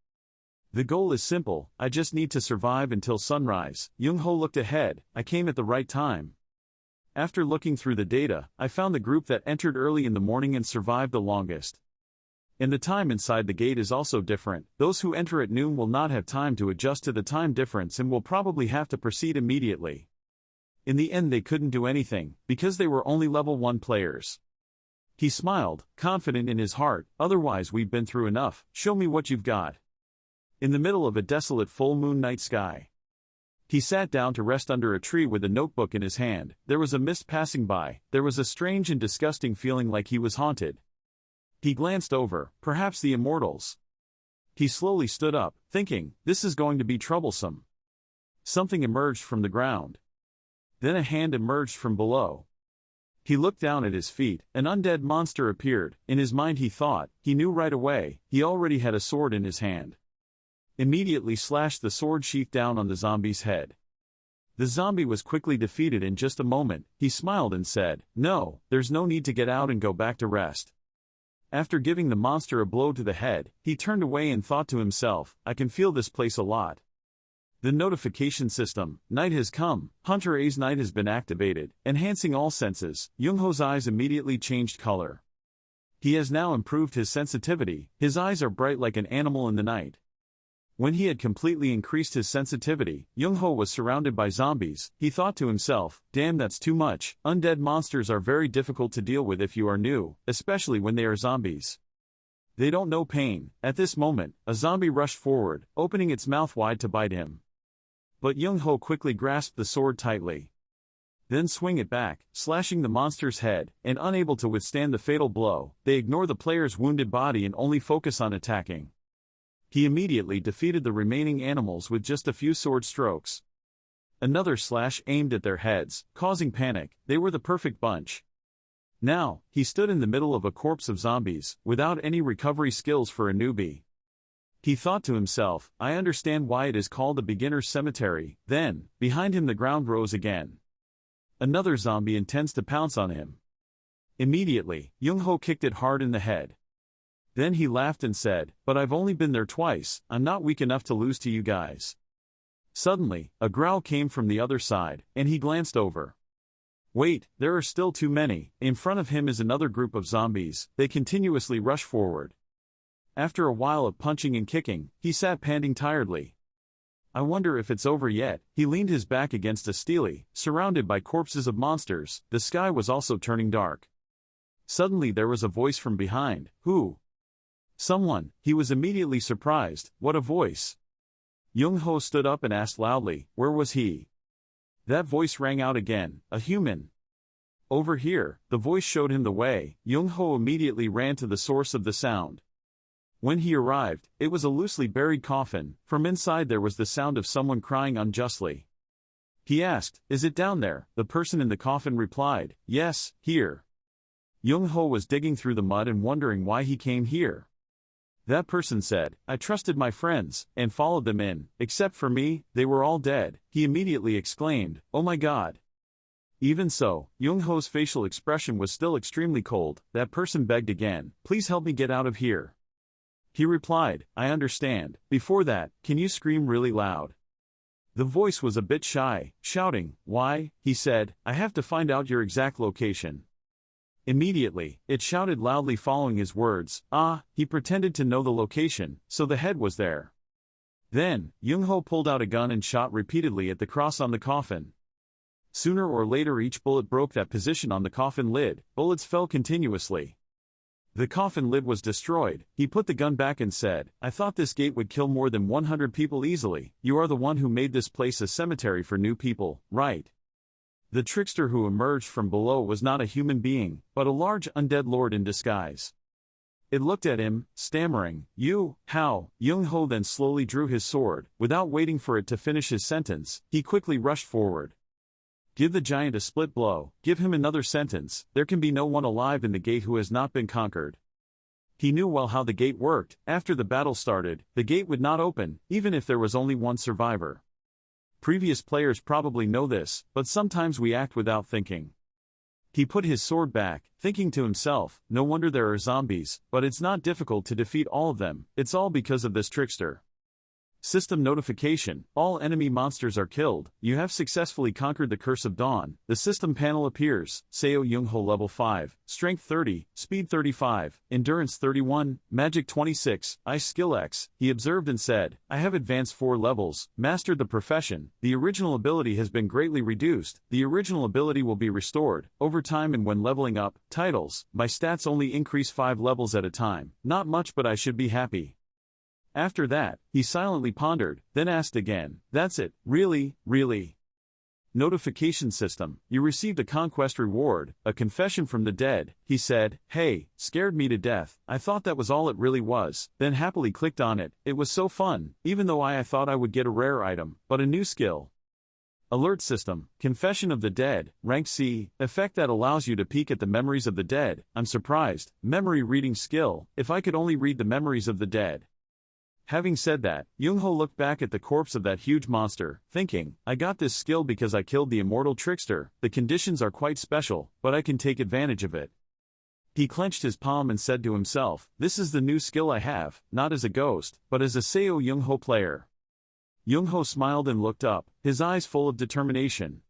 The goal is simple, I just need to survive until sunrise. Young-ho looked ahead, I came at the right time. After looking through the data, I found the group that entered early in the morning and survived the longest. And the time inside the gate is also different. Those who enter at noon will not have time to adjust to the time difference and will probably have to proceed immediately. In the end they couldn't do anything, because they were only level 1 players. He smiled, confident in his heart, otherwise we've been through enough, show me what you've got. In the middle of a desolate full moon night sky, he sat down to rest under a tree with a notebook in his hand. There was a mist passing by, there was a strange and disgusting feeling like he was haunted. He glanced over, perhaps the immortals. He slowly stood up, thinking, this is going to be troublesome. Something emerged from the ground. Then a hand emerged from below. He looked down at his feet, an undead monster appeared. In his mind he thought, he knew right away, he already had a sword in his hand. Immediately slashed the sword sheath down on the zombie's head. The zombie was quickly defeated in just a moment. He smiled and said, no, there's no need to get out and go back to rest. After giving the monster a blow to the head, he turned away and thought to himself, I can feel this place a lot. The notification system, night has come, Hunter A's night has been activated, enhancing all senses. Young-ho's eyes immediately changed color. He has now improved his sensitivity, his eyes are bright like an animal in the night. When he had completely increased his sensitivity, Young-ho was surrounded by zombies. He thought to himself, damn, that's too much. Undead monsters are very difficult to deal with if you are new, especially when they are zombies. They don't know pain. At this moment, a zombie rushed forward, opening its mouth wide to bite him. But Young-ho quickly grasped the sword tightly. Then swing it back, slashing the monster's head, and unable to withstand the fatal blow, they ignore the player's wounded body and only focus on attacking. He immediately defeated the remaining animals with just a few sword strokes. Another slash aimed at their heads, causing panic. They were the perfect bunch. Now, he stood in the middle of a corpse of zombies, without any recovery skills for a newbie. He thought to himself, I understand why it is called a beginner's cemetery. Then, behind him the ground rose again. Another zombie intends to pounce on him. Immediately, Young-ho kicked it hard in the head. Then he laughed and said, but I've only been there twice, I'm not weak enough to lose to you guys. Suddenly, a growl came from the other side, and he glanced over. Wait, there are still too many. In front of him is another group of zombies, they continuously rush forward. After a while of punching and kicking, he sat panting tiredly. I wonder if it's over yet. He leaned his back against a stele, surrounded by corpses of monsters. The sky was also turning dark. Suddenly there was a voice from behind. Who? Someone. He was immediately surprised. What a voice! Young-ho stood up and asked loudly, where was he? That voice rang out again, a human. Over here. The voice showed him the way. Young-ho immediately ran to the source of the sound. When he arrived, it was a loosely buried coffin. From inside there was the sound of someone crying unjustly. He asked, is it down there? The person in the coffin replied, yes, here. Young-ho was digging through the mud and wondering why he came here. That person said, I trusted my friends, and followed them in, except for me, they were all dead. He immediately exclaimed, oh my god. Even so, Young-ho's facial expression was still extremely cold. That person begged again, please help me get out of here. He replied, I understand. Before that, can you scream really loud? The voice was a bit shy, shouting, "Why?" he said, "I have to find out your exact location." Immediately, it shouted loudly following his words, "Ah," he pretended to know the location, so the head was there. Then, Young-ho pulled out a gun and shot repeatedly at the cross on the coffin. Sooner or later each bullet broke that position on the coffin lid, bullets fell continuously. The coffin lid was destroyed. He put the gun back and said, "I thought this gate would kill more than 100 people easily. You are the one who made this place a cemetery for new people, right?" The trickster who emerged from below was not a human being, but a large undead lord in disguise. It looked at him, stammering, "You, how?" Young-ho then slowly drew his sword. Without waiting for it to finish his sentence, he quickly rushed forward. "Give the giant a split blow, give him another sentence, there can be no one alive in the gate who has not been conquered." He knew well how the gate worked. After the battle started, the gate would not open, even if there was only one survivor. Previous players probably know this, but sometimes we act without thinking. He put his sword back, thinking to himself, "No wonder there are zombies, but it's not difficult to defeat all of them, it's all because of this trickster." System notification: all enemy monsters are killed, you have successfully conquered the Curse of Dawn. The system panel appears, Seo Young-ho level 5, Strength 30, Speed 35, Endurance 31, Magic 26, Ice Skill X. He observed and said, "I have advanced 4 levels, mastered the profession, the original ability has been greatly reduced, the original ability will be restored, over time and when leveling up. Titles, my stats only increase 5 levels at a time, not much but I should be happy." After that, he silently pondered, then asked again, "That's it, really, really?" Notification system: you received a conquest reward, a confession from the dead. He said, "Hey, scared me to death, I thought that was all it really was," then happily clicked on it. It was so fun, even though I thought I would get a rare item, but a new skill. Alert system: Confession of the Dead, rank C, effect that allows you to peek at the memories of the dead. I'm surprised. Memory reading skill: if I could only read the memories of the dead. Having said that, Young-ho looked back at the corpse of that huge monster, thinking, "I got this skill because I killed the immortal trickster. The conditions are quite special, but I can take advantage of it." He clenched his palm and said to himself, "This is the new skill I have, not as a ghost, but as a Seo Young-ho player." Young-ho smiled and looked up, his eyes full of determination.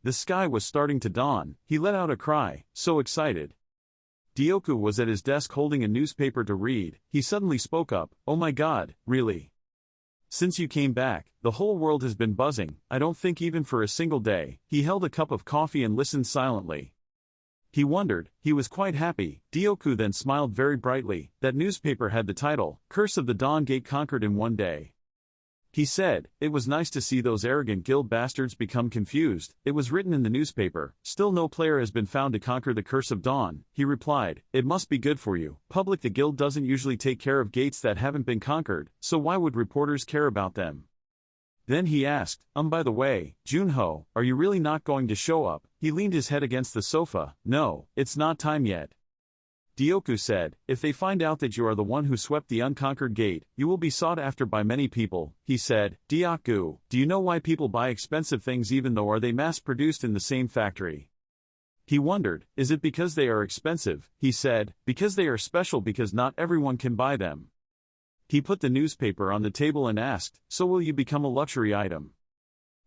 The sky was starting to dawn. He let out a cry, so excited. Dioku was at his desk holding a newspaper to read. He suddenly spoke up, "Oh my god, really? Since you came back, the whole world has been buzzing, I don't think even for a single day." He held a cup of coffee and listened silently. He wondered, he was quite happy. Dioku then smiled very brightly. That newspaper had the title, "Curse of the Dawn Gate Conquered in One Day." He said, "It was nice to see those arrogant guild bastards become confused." It was written in the newspaper, "Still no player has been found to conquer the Curse of Dawn." He replied, "It must be good for you. Public, the guild doesn't usually take care of gates that haven't been conquered, so why would reporters care about them?" Then he asked, by the way, Junho, are you really not going to show up?" He leaned his head against the sofa. "No, it's not time yet." Dioku said, "If they find out that you are the one who swept the unconquered gate, you will be sought after by many people." He said, "Dioku, do you know why people buy expensive things even though are they mass-produced in the same factory?" He wondered, "Is it because they are expensive?" He said, "Because they are special because not everyone can buy them." He put the newspaper on the table and asked, "So will you become a luxury item?"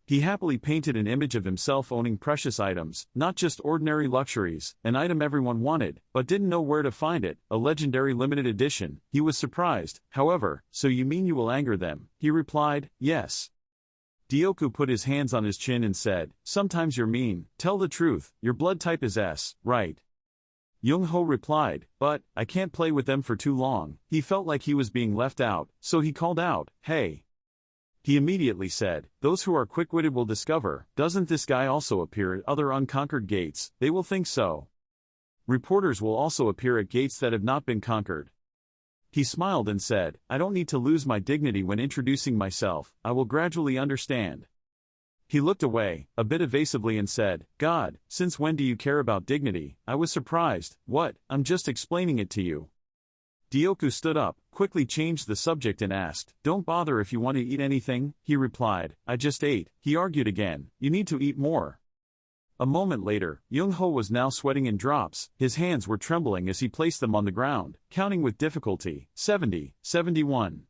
He happily painted an image of himself owning precious items, not just ordinary luxuries, an item everyone wanted, but didn't know where to find it, a legendary limited edition. He was surprised, however. "So you mean you will anger them?" He replied, "Yes." Dioku put his hands on his chin and said, "Sometimes you're mean. Tell the truth, your blood type is S, right?" Young-ho replied, "But, I can't play with them for too long." He felt like he was being left out, so he called out, "Hey." He immediately said, "Those who are quick-witted will discover, doesn't this guy also appear at other unconquered gates? They will think so. Reporters will also appear at gates that have not been conquered." He smiled and said, "I don't need to lose my dignity when introducing myself, I will gradually understand." He looked away, a bit evasively and said, "God, since when do you care about dignity?" I was surprised. "What, I'm just explaining it to you." Dioku stood up, quickly changed the subject and asked, "Don't bother if you want to eat anything." He replied, "I just ate." He argued again, "You need to eat more." A moment later, Young-ho was now sweating in drops. His hands were trembling as he placed them on the ground, counting with difficulty, 70, 71.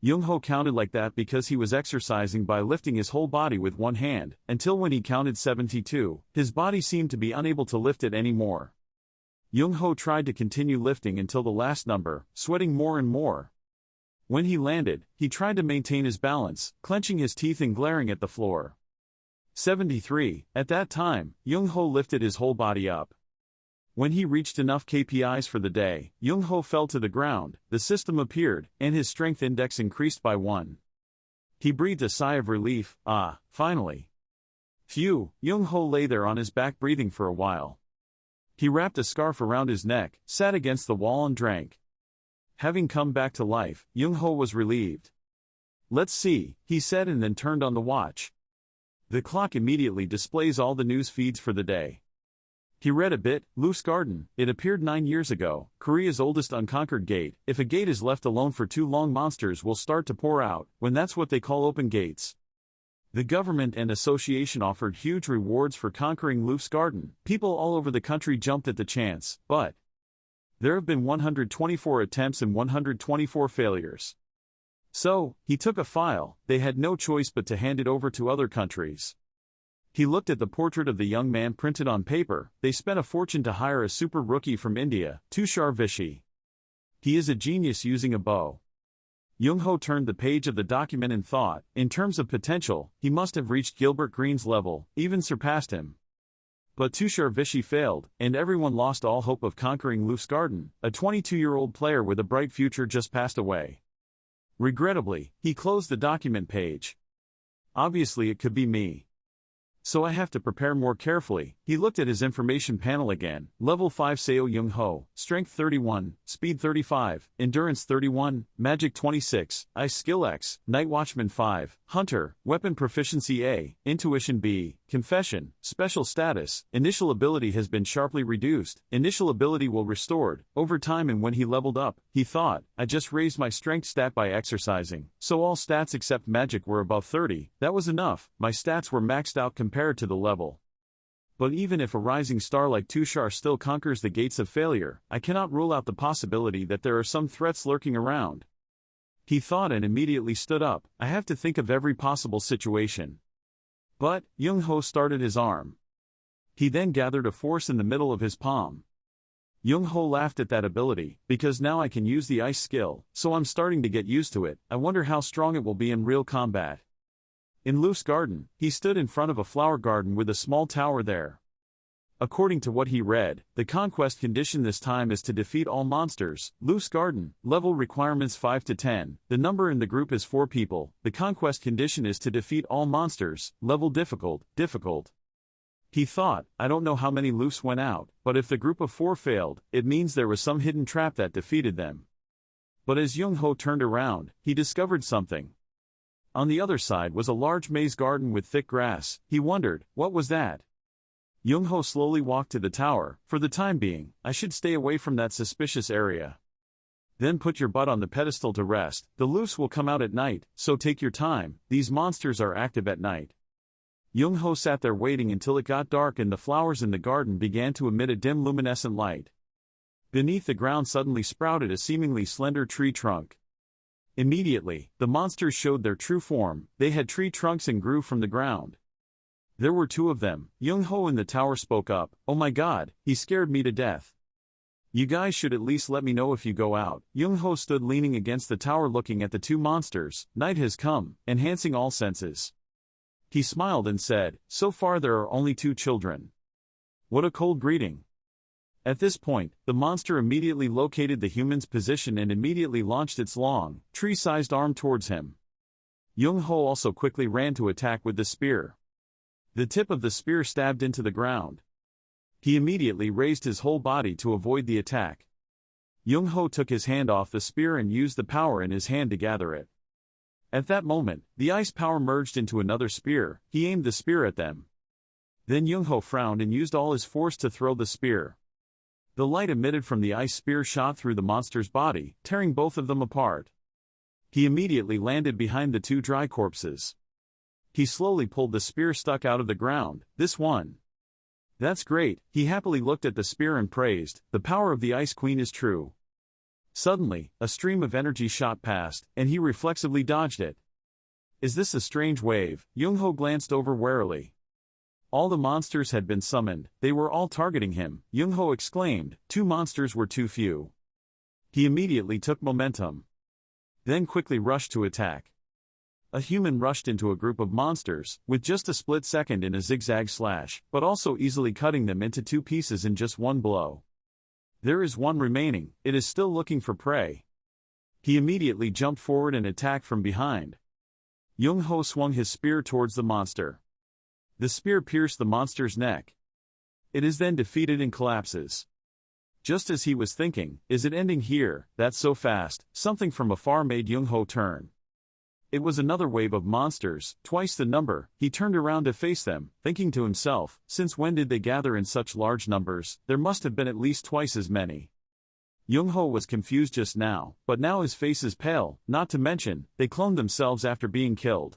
Young-ho counted like that because he was exercising by lifting his whole body with one hand, until when he counted 72, his body seemed to be unable to lift it anymore. Young-ho tried to continue lifting until the last number, sweating more and more. When he landed, he tried to maintain his balance, clenching his teeth and glaring at the floor. 73. At that time, Young-ho lifted his whole body up. When he reached enough KPIs for the day, Young-ho fell to the ground, the system appeared, and his strength index increased by 1. He breathed a sigh of relief. Finally. Phew, Young-ho lay there on his back breathing for a while. He wrapped a scarf around his neck, sat against the wall and drank. Having come back to life, Young-ho was relieved. Let's see, he said and then turned on the watch. The clock immediately displays all the news feeds for the day. He read a bit. Loose Garden, it appeared 9 years ago, Korea's oldest unconquered gate. If a gate is left alone for too long, monsters will start to pour out, when that's what they call open gates. The government and association offered huge rewards for conquering Loose Garden. People all over the country jumped at the chance, but there have been 124 attempts and 124 failures. So, he took a file. They had no choice but to hand it over to other countries. He looked at the portrait of the young man printed on paper. They spent a fortune to hire a super rookie from India, Tushar Vishy. He is a genius using a bow. Young-ho turned the page of the document and thought, in terms of potential, he must have reached Gilbert Green's level, even surpassed him. But Tushar Vishy failed, and everyone lost all hope of conquering Loose Garden. A 22-year-old player with a bright future just passed away. Regrettably, he closed the document page. Obviously it could be me. So I have to prepare more carefully. He looked at his information panel again. Level 5 Seo Young-ho, Strength 31, Speed 35, Endurance 31, Magic 26, Ice Skill X, Night Watchman 5, Hunter, Weapon Proficiency A, Intuition B, Confession, Special Status, Initial Ability has been sharply reduced, Initial Ability will restored, over time and when he leveled up, he thought, I just raised my strength stat by exercising, so all stats except magic were above 30, that was enough, my stats were maxed out compared to the level. But even if a rising star like Tushar still conquers the gates of failure, I cannot rule out the possibility that there are some threats lurking around. He thought and immediately stood up. I have to think of every possible situation. But, Young-ho started his arm. He then gathered a force in the middle of his palm. Young-ho laughed at that ability, because now I can use the ice skill, so I'm starting to get used to it. I wonder how strong it will be in real combat. In Loose Garden, he stood in front of a flower garden with a small tower there. According to what he read, the conquest condition this time is to defeat all monsters. Loose Garden, level requirements 5 to 10, the number in the group is 4 people, the conquest condition is to defeat all monsters, level difficult. He thought, I don't know how many loose went out, but if the group of 4 failed, it means there was some hidden trap that defeated them. But as Young-ho turned around, he discovered something. On the other side was a large maze garden with thick grass. He wondered, what was that? Young-ho slowly walked to the tower. For the time being, I should stay away from that suspicious area. Then put your butt on the pedestal to rest. The loose will come out at night, so take your time. These monsters are active at night. Young-ho sat there waiting until it got dark and the flowers in the garden began to emit a dim luminescent light. Beneath the ground suddenly sprouted a seemingly slender tree trunk. Immediately, the monsters showed their true form. They had tree trunks and grew from the ground. There were 2 of them. Young-ho in the tower spoke up. Oh my god, he scared me to death. You guys should at least let me know if you go out. Young-ho stood leaning against the tower looking at the 2 monsters. Night has come, enhancing all senses. He smiled and said, so far there are only 2 children. What a cold greeting. At this point, the monster immediately located the human's position and immediately launched its long, tree-sized arm towards him. Young-ho also quickly ran to attack with the spear. The tip of the spear stabbed into the ground. He immediately raised his whole body to avoid the attack. Young-ho took his hand off the spear and used the power in his hand to gather it. At that moment, the ice power merged into another spear. He aimed the spear at them. Then Young-ho frowned and used all his force to throw the spear. The light emitted from the ice spear shot through the monster's body, tearing both of them apart. He immediately landed behind the 2 dry corpses. He slowly pulled the spear stuck out of the ground. This one. That's great. He happily looked at the spear and praised, the power of the Ice Queen is true. Suddenly, a stream of energy shot past, and he reflexively dodged it. Is this a strange wave? Young-ho glanced over warily. All the monsters had been summoned, they were all targeting him, Young-ho exclaimed, 2 monsters were too few. He immediately took momentum. Then quickly rushed to attack. A human rushed into a group of monsters, with just a split second in a zigzag slash, but also easily cutting them into 2 pieces in just one blow. There is one remaining, it is still looking for prey. He immediately jumped forward and attacked from behind. Young-ho swung his spear towards the monster. The spear pierced the monster's neck. It is then defeated and collapses. Just as he was thinking, is it ending here? That's so fast, something from afar made Young-ho turn. It was another wave of monsters, twice the number. He turned around to face them, thinking to himself, since when did they gather in such large numbers? There must have been at least twice as many. Young-ho was confused just now, but now his face is pale, not to mention, they cloned themselves after being killed.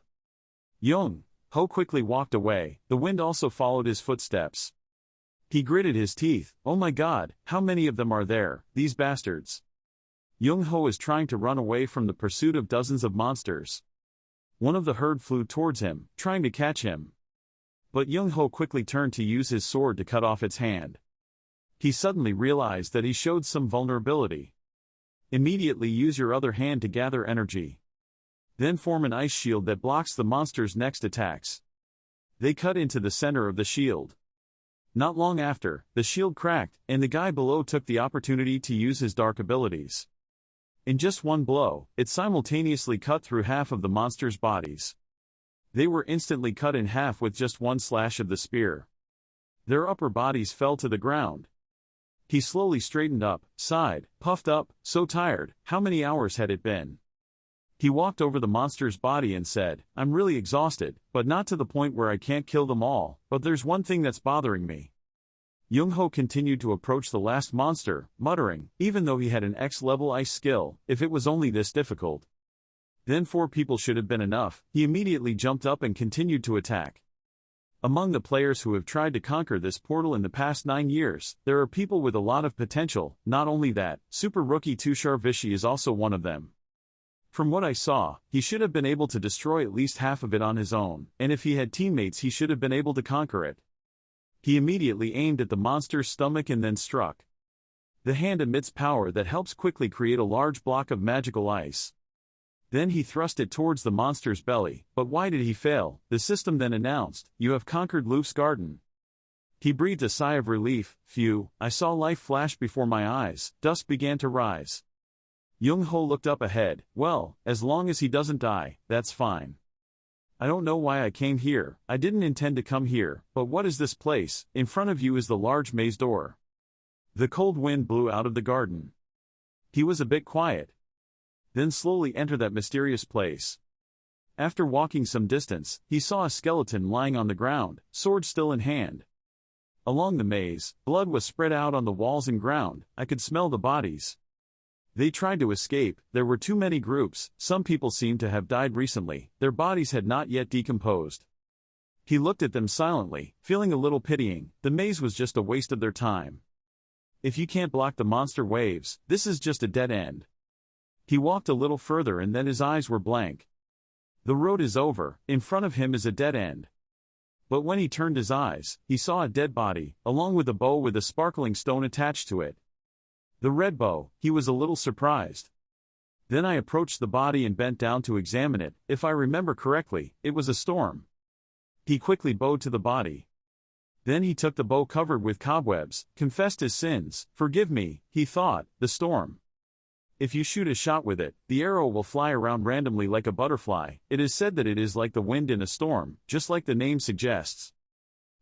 Young-ho quickly walked away, the wind also followed his footsteps. He gritted his teeth, oh my god, how many of them are there, these bastards? Young-ho is trying to run away from the pursuit of dozens of monsters. One of the herd flew towards him, trying to catch him. But Young-ho quickly turned to use his sword to cut off its hand. He suddenly realized that he showed some vulnerability. Immediately use your other hand to gather energy. Then form an ice shield that blocks the monster's next attacks. They cut into the center of the shield. Not long after, the shield cracked, and the guy below took the opportunity to use his dark abilities. In just one blow, it simultaneously cut through half of the monster's bodies. They were instantly cut in half with just one slash of the spear. Their upper bodies fell to the ground. He slowly straightened up, sighed, puffed up, so tired, how many hours had it been? He walked over the monster's body and said, I'm really exhausted, but not to the point where I can't kill them all, but there's one thing that's bothering me. Young-ho continued to approach the last monster, muttering, even though he had an X-level ice skill, if it was only this difficult. Then 4 people should have been enough. He immediately jumped up and continued to attack. Among the players who have tried to conquer this portal in the past 9 years, there are people with a lot of potential. Not only that, super rookie Tushar Vichy is also one of them. From what I saw, he should have been able to destroy at least half of it on his own, and if he had teammates he should have been able to conquer it. He immediately aimed at the monster's stomach and then struck. The hand emits power that helps quickly create a large block of magical ice. Then he thrust it towards the monster's belly, but why did he fail? The system then announced, you have conquered Luff's garden. He breathed a sigh of relief, phew, I saw life flash before my eyes, dusk began to rise. Young-ho looked up ahead, well, as long as he doesn't die, that's fine. I don't know why I came here, I didn't intend to come here, but what is this place? In front of you is the large maze door. The cold wind blew out of the garden. He was a bit quiet. Then slowly enter that mysterious place. After walking some distance, he saw a skeleton lying on the ground, sword still in hand. Along the maze, blood was spread out on the walls and ground, I could smell the bodies. They tried to escape, there were too many groups, some people seemed to have died recently, their bodies had not yet decomposed. He looked at them silently, feeling a little pitying, the maze was just a waste of their time. If you can't block the monster waves, this is just a dead end. He walked a little further and then his eyes were blank. The road is over, in front of him is a dead end. But when he turned his eyes, he saw a dead body, along with a bow with a sparkling stone attached to it. The red bow, he was a little surprised. Then I approached the body and bent down to examine it, if I remember correctly, it was a storm. He quickly bowed to the body. Then he took the bow covered with cobwebs, confessed his sins, forgive me, he thought, the storm. If you shoot a shot with it, the arrow will fly around randomly like a butterfly, it is said that it is like the wind in a storm, just like the name suggests.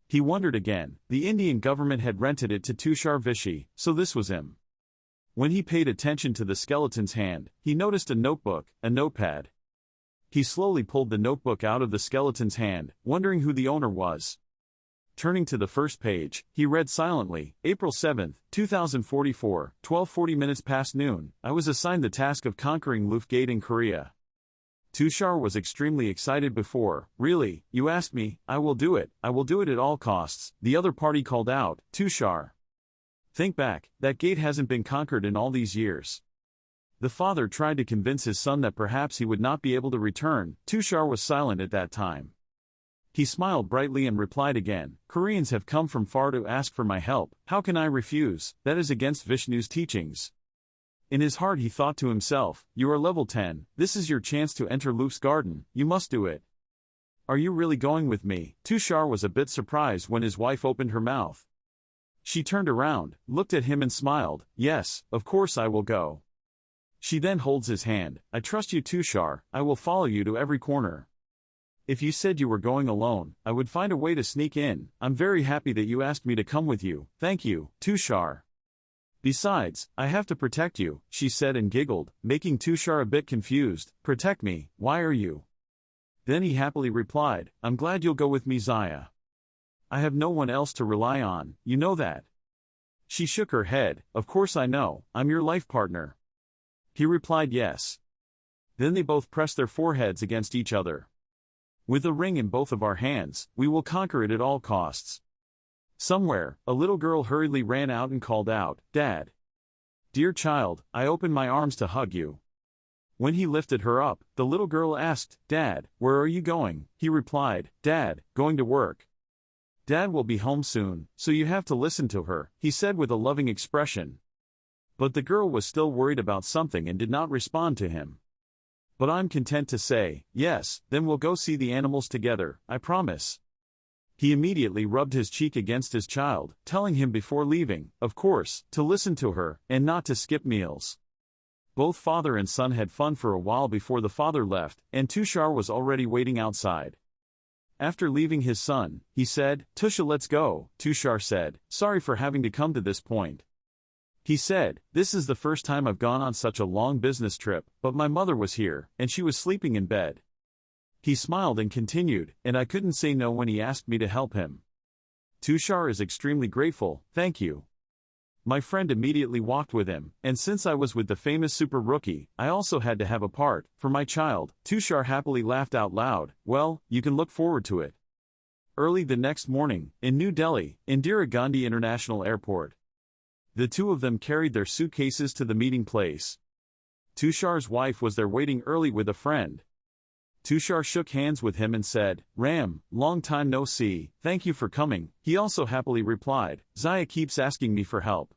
He wondered again, the Indian government had rented it to Tushar Vichy, so this was him. When he paid attention to the skeleton's hand, he noticed a notebook, a notepad. He slowly pulled the notebook out of the skeleton's hand, wondering who the owner was. Turning to the first page, he read silently, April 7, 2044, 12:40 minutes past noon, I was assigned the task of conquering Luff Gate in Korea. Tushar was extremely excited before, really, you asked me, I will do it at all costs, the other party called out, Tushar. Think back, that gate hasn't been conquered in all these years. The father tried to convince his son that perhaps he would not be able to return. Tushar was silent at that time. He smiled brightly and replied again, Koreans have come from far to ask for my help. How can I refuse? That is against Vishnu's teachings. In his heart he thought to himself, you are level 10, this is your chance to enter Luke's garden, you must do it. Are you really going with me? Tushar was a bit surprised when his wife opened her mouth. She turned around, looked at him and smiled, yes, of course I will go. She then holds his hand, I trust you Tushar, I will follow you to every corner. If you said you were going alone, I would find a way to sneak in. I'm very happy that you asked me to come with you, thank you, Tushar. Besides, I have to protect you, she said and giggled, making Tushar a bit confused. Protect me, why are you? Then he happily replied, I'm glad you'll go with me Zaya. I have no one else to rely on, you know that. She shook her head, of course I know, I'm your life partner. He replied yes. Then they both pressed their foreheads against each other. With a ring in both of our hands, we will conquer it at all costs. Somewhere, a little girl hurriedly ran out and called out, Dad. Dear child, I open my arms to hug you. When he lifted her up, the little girl asked, Dad, where are you going? He replied, Dad, going to work. Dad will be home soon, so you have to listen to her, he said with a loving expression. But the girl was still worried about something and did not respond to him. But I'm content to say, yes, then we'll go see the animals together, I promise. He immediately rubbed his cheek against his child, telling him before leaving, of course, to listen to her, and not to skip meals. Both father and son had fun for a while before the father left, and Tushar was already waiting outside. After leaving his son, he said, Tusha let's go. Tushar said, sorry for having to come to this point. He said, this is the first time I've gone on such a long business trip, but my mother was here, and she was sleeping in bed. He smiled and continued, and I couldn't say no when he asked me to help him. Tushar is extremely grateful, thank you. My friend immediately walked with him, and since I was with the famous super rookie, I also had to have a part, for my child. Tushar happily laughed out loud, well, you can look forward to it. Early the next morning, in New Delhi, Indira Gandhi International Airport. The two of them carried their suitcases to the meeting place. Tushar's wife was there waiting early with a friend. Tushar shook hands with him and said, Ram, long time no see, thank you for coming. He also happily replied, Zaya keeps asking me for help.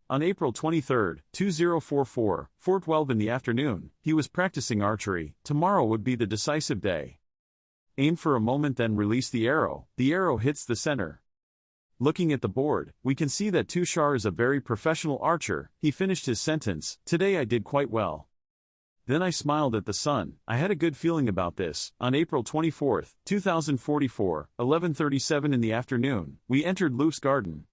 On April 23, 2044, 4:12 in the afternoon, he was practicing archery. Tomorrow would be the decisive day. Aim for a moment then release the arrow. The arrow hits the center. Looking at the board, we can see that Tushar is a very professional archer. He finished his sentence, today I did quite well. Then I smiled at the sun. I had a good feeling about this. On April 24, 2044, 11:37 in the afternoon, we entered Luke's garden.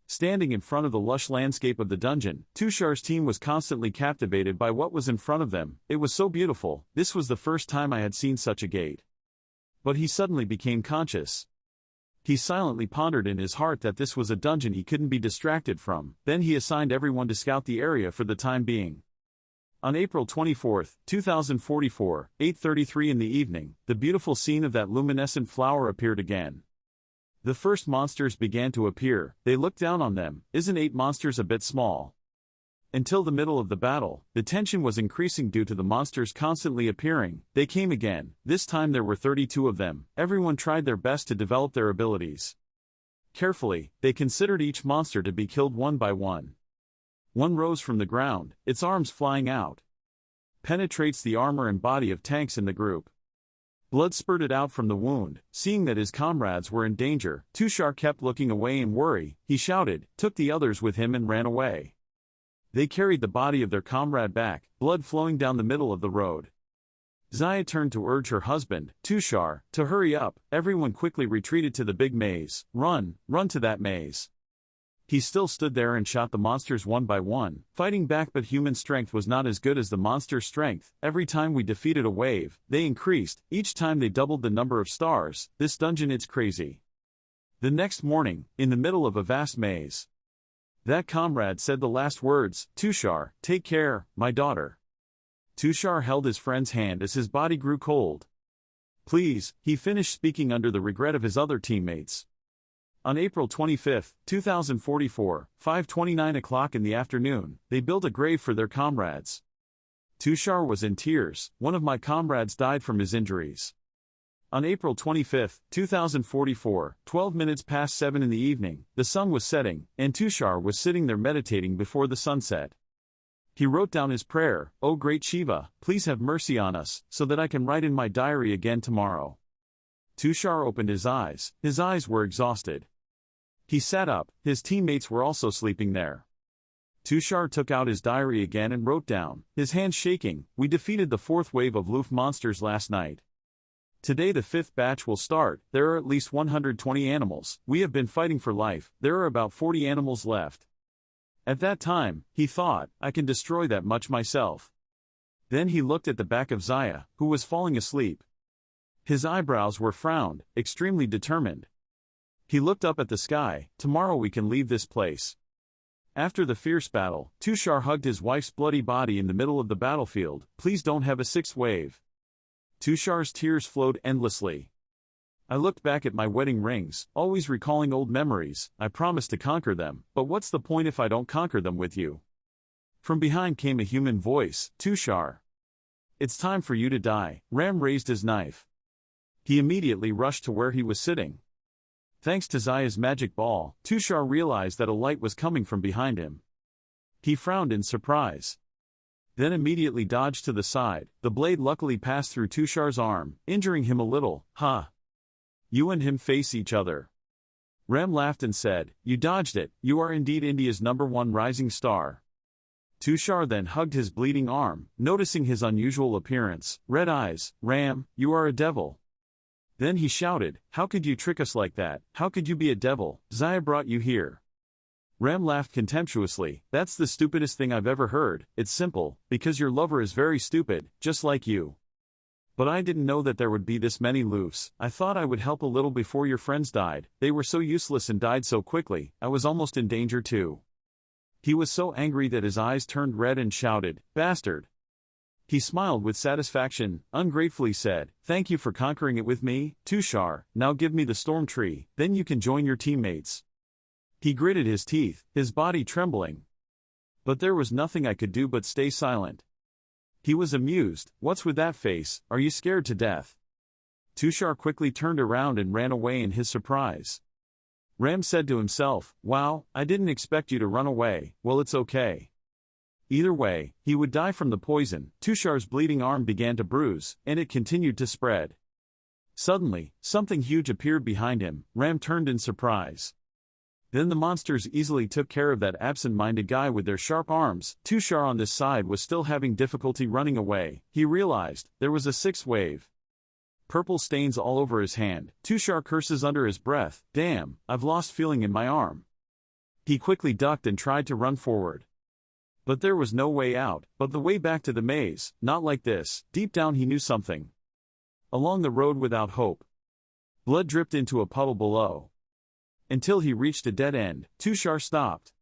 Standing in front of the lush landscape of the dungeon, Tushar's team was constantly captivated by what was in front of them. It was so beautiful. This was the first time I had seen such a gate. But he suddenly became conscious. He silently pondered in his heart that this was a dungeon he couldn't be distracted from. Then he assigned everyone to scout the area for the time being. On April 24, 2044, 8:33 in the evening, the beautiful scene of that luminescent flower appeared again. The first monsters began to appear. They looked down on them. Isn't 8 monsters a bit small? Until the middle of the battle, the tension was increasing due to the monsters constantly appearing. They came again. This time there were 32 of them. Everyone tried their best to develop their abilities. Carefully, they considered each monster to be killed one by one. One rose from the ground, its arms flying out. Penetrates the armor and body of tanks in the group. Blood spurted out from the wound. Seeing that his comrades were in danger, Tushar kept looking away in worry. He shouted, took the others with him and ran away. They carried the body of their comrade back, blood flowing down the middle of the road. Zaya turned to urge her husband, Tushar, to hurry up. Everyone quickly retreated to the big maze. Run, run to that maze. He still stood there and shot the monsters one by one, fighting back, but human strength was not as good as the monster's strength. Every time we defeated a wave, they increased. Each time they doubled the number of stars. This dungeon, it's crazy. The next morning, in the middle of a vast maze, that comrade said the last words, Tushar, take care, my daughter. Tushar held his friend's hand as his body grew cold. Please, he finished speaking under the regret of his other teammates. On April 25, 2044, 5:29 o'clock in the afternoon, they built a grave for their comrades. Tushar was in tears. One of my comrades died from his injuries. On April 25, 2044, 12 minutes past 7 in the evening, the sun was setting, and Tushar was sitting there meditating before the sunset. He wrote down his prayer, "O great Shiva, please have mercy on us, so that I can write in my diary again tomorrow." Tushar opened his eyes. His eyes were exhausted. He sat up. His teammates were also sleeping there. Tushar took out his diary again and wrote down, his hands shaking, "We defeated the 4th wave of Luft monsters last night. Today the 5th batch will start. There are at least 120 animals. We have been fighting for life. There are about 40 animals left." At that time, he thought, I can destroy that much myself. Then he looked at the back of Zaya, who was falling asleep. His eyebrows were frowned, extremely determined. He looked up at the sky. "Tomorrow we can leave this place." After the fierce battle, Tushar hugged his wife's bloody body in the middle of the battlefield. "Please don't have a 6th wave." Tushar's tears flowed endlessly. I looked back at my wedding rings, always recalling old memories. I promised to conquer them, but what's the point if I don't conquer them with you? From behind came a human voice, "Tushar. It's time for you to die." Ram raised his knife. He immediately rushed to where he was sitting. Thanks to Zaya's magic ball, Tushar realized that a light was coming from behind him. He frowned in surprise. Then immediately dodged to the side. The blade luckily passed through Tushar's arm, injuring him a little. "Ha! You and him face each other." Ram laughed and said, "You dodged it. You are indeed India's #1 rising star." Tushar then hugged his bleeding arm, noticing his unusual appearance. "Red eyes, Ram, you are a devil." Then he shouted, "How could you trick us like that? How could you be a devil? Zaya brought you here." Ram laughed contemptuously. "That's the stupidest thing I've ever heard. It's simple, because your lover is very stupid, just like you. But I didn't know that there would be this many Lufs. I thought I would help a little before your friends died. They were so useless and died so quickly. I was almost in danger too." He was so angry that his eyes turned red and shouted, "Bastard!" He smiled with satisfaction, ungratefully said, "Thank you for conquering it with me, Tushar. Now give me the storm tree, then you can join your teammates." He gritted his teeth, his body trembling. But there was nothing I could do but stay silent. He was amused. "What's with that face? Are you scared to death?" Tushar quickly turned around and ran away in his surprise. Ram said to himself, "Wow, I didn't expect you to run away. Well, it's okay. Either way, he would die from the poison." Tushar's bleeding arm began to bruise, and it continued to spread. Suddenly, something huge appeared behind him. Ram turned in surprise. Then the monsters easily took care of that absent-minded guy with their sharp arms. Tushar on this side was still having difficulty running away. He realized there was a 6th wave. Purple stains all over his hand. Tushar curses under his breath, "Damn, I've lost feeling in my arm." He quickly ducked and tried to run forward. But there was no way out, but the way back to the maze, not like this. Deep down he knew something. Along the road without hope. Blood dripped into a puddle below. Until he reached a dead end, Tushar stopped.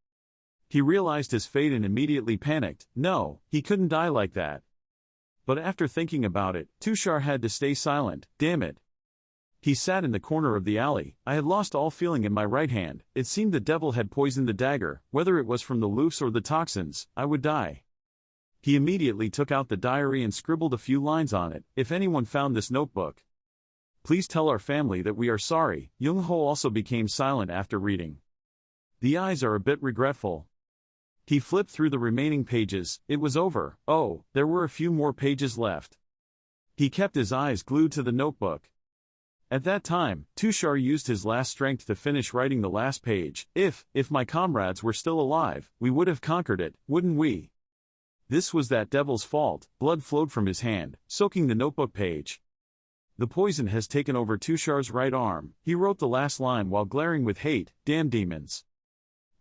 He realized his fate and immediately panicked. No, he couldn't die like that. But after thinking about it, Tushar had to stay silent. Damn it. He sat in the corner of the alley. I had lost all feeling in my right hand. It seemed the devil had poisoned the dagger. Whether it was from the Lufs or the toxins, I would die. He immediately took out the diary and scribbled a few lines on it. "If anyone found this notebook, please tell our family that we are sorry." Young-ho also became silent after reading. The eyes are a bit regretful. He flipped through the remaining pages. It was over. Oh, there were a few more pages left. He kept his eyes glued to the notebook. At that time, Tushar used his last strength to finish writing the last page. If my comrades were still alive, we would have conquered it, wouldn't we? This was that devil's fault. Blood flowed from his hand, soaking the notebook page. The poison has taken over Tushar's right arm. He wrote the last line while glaring with hate. Damn demons.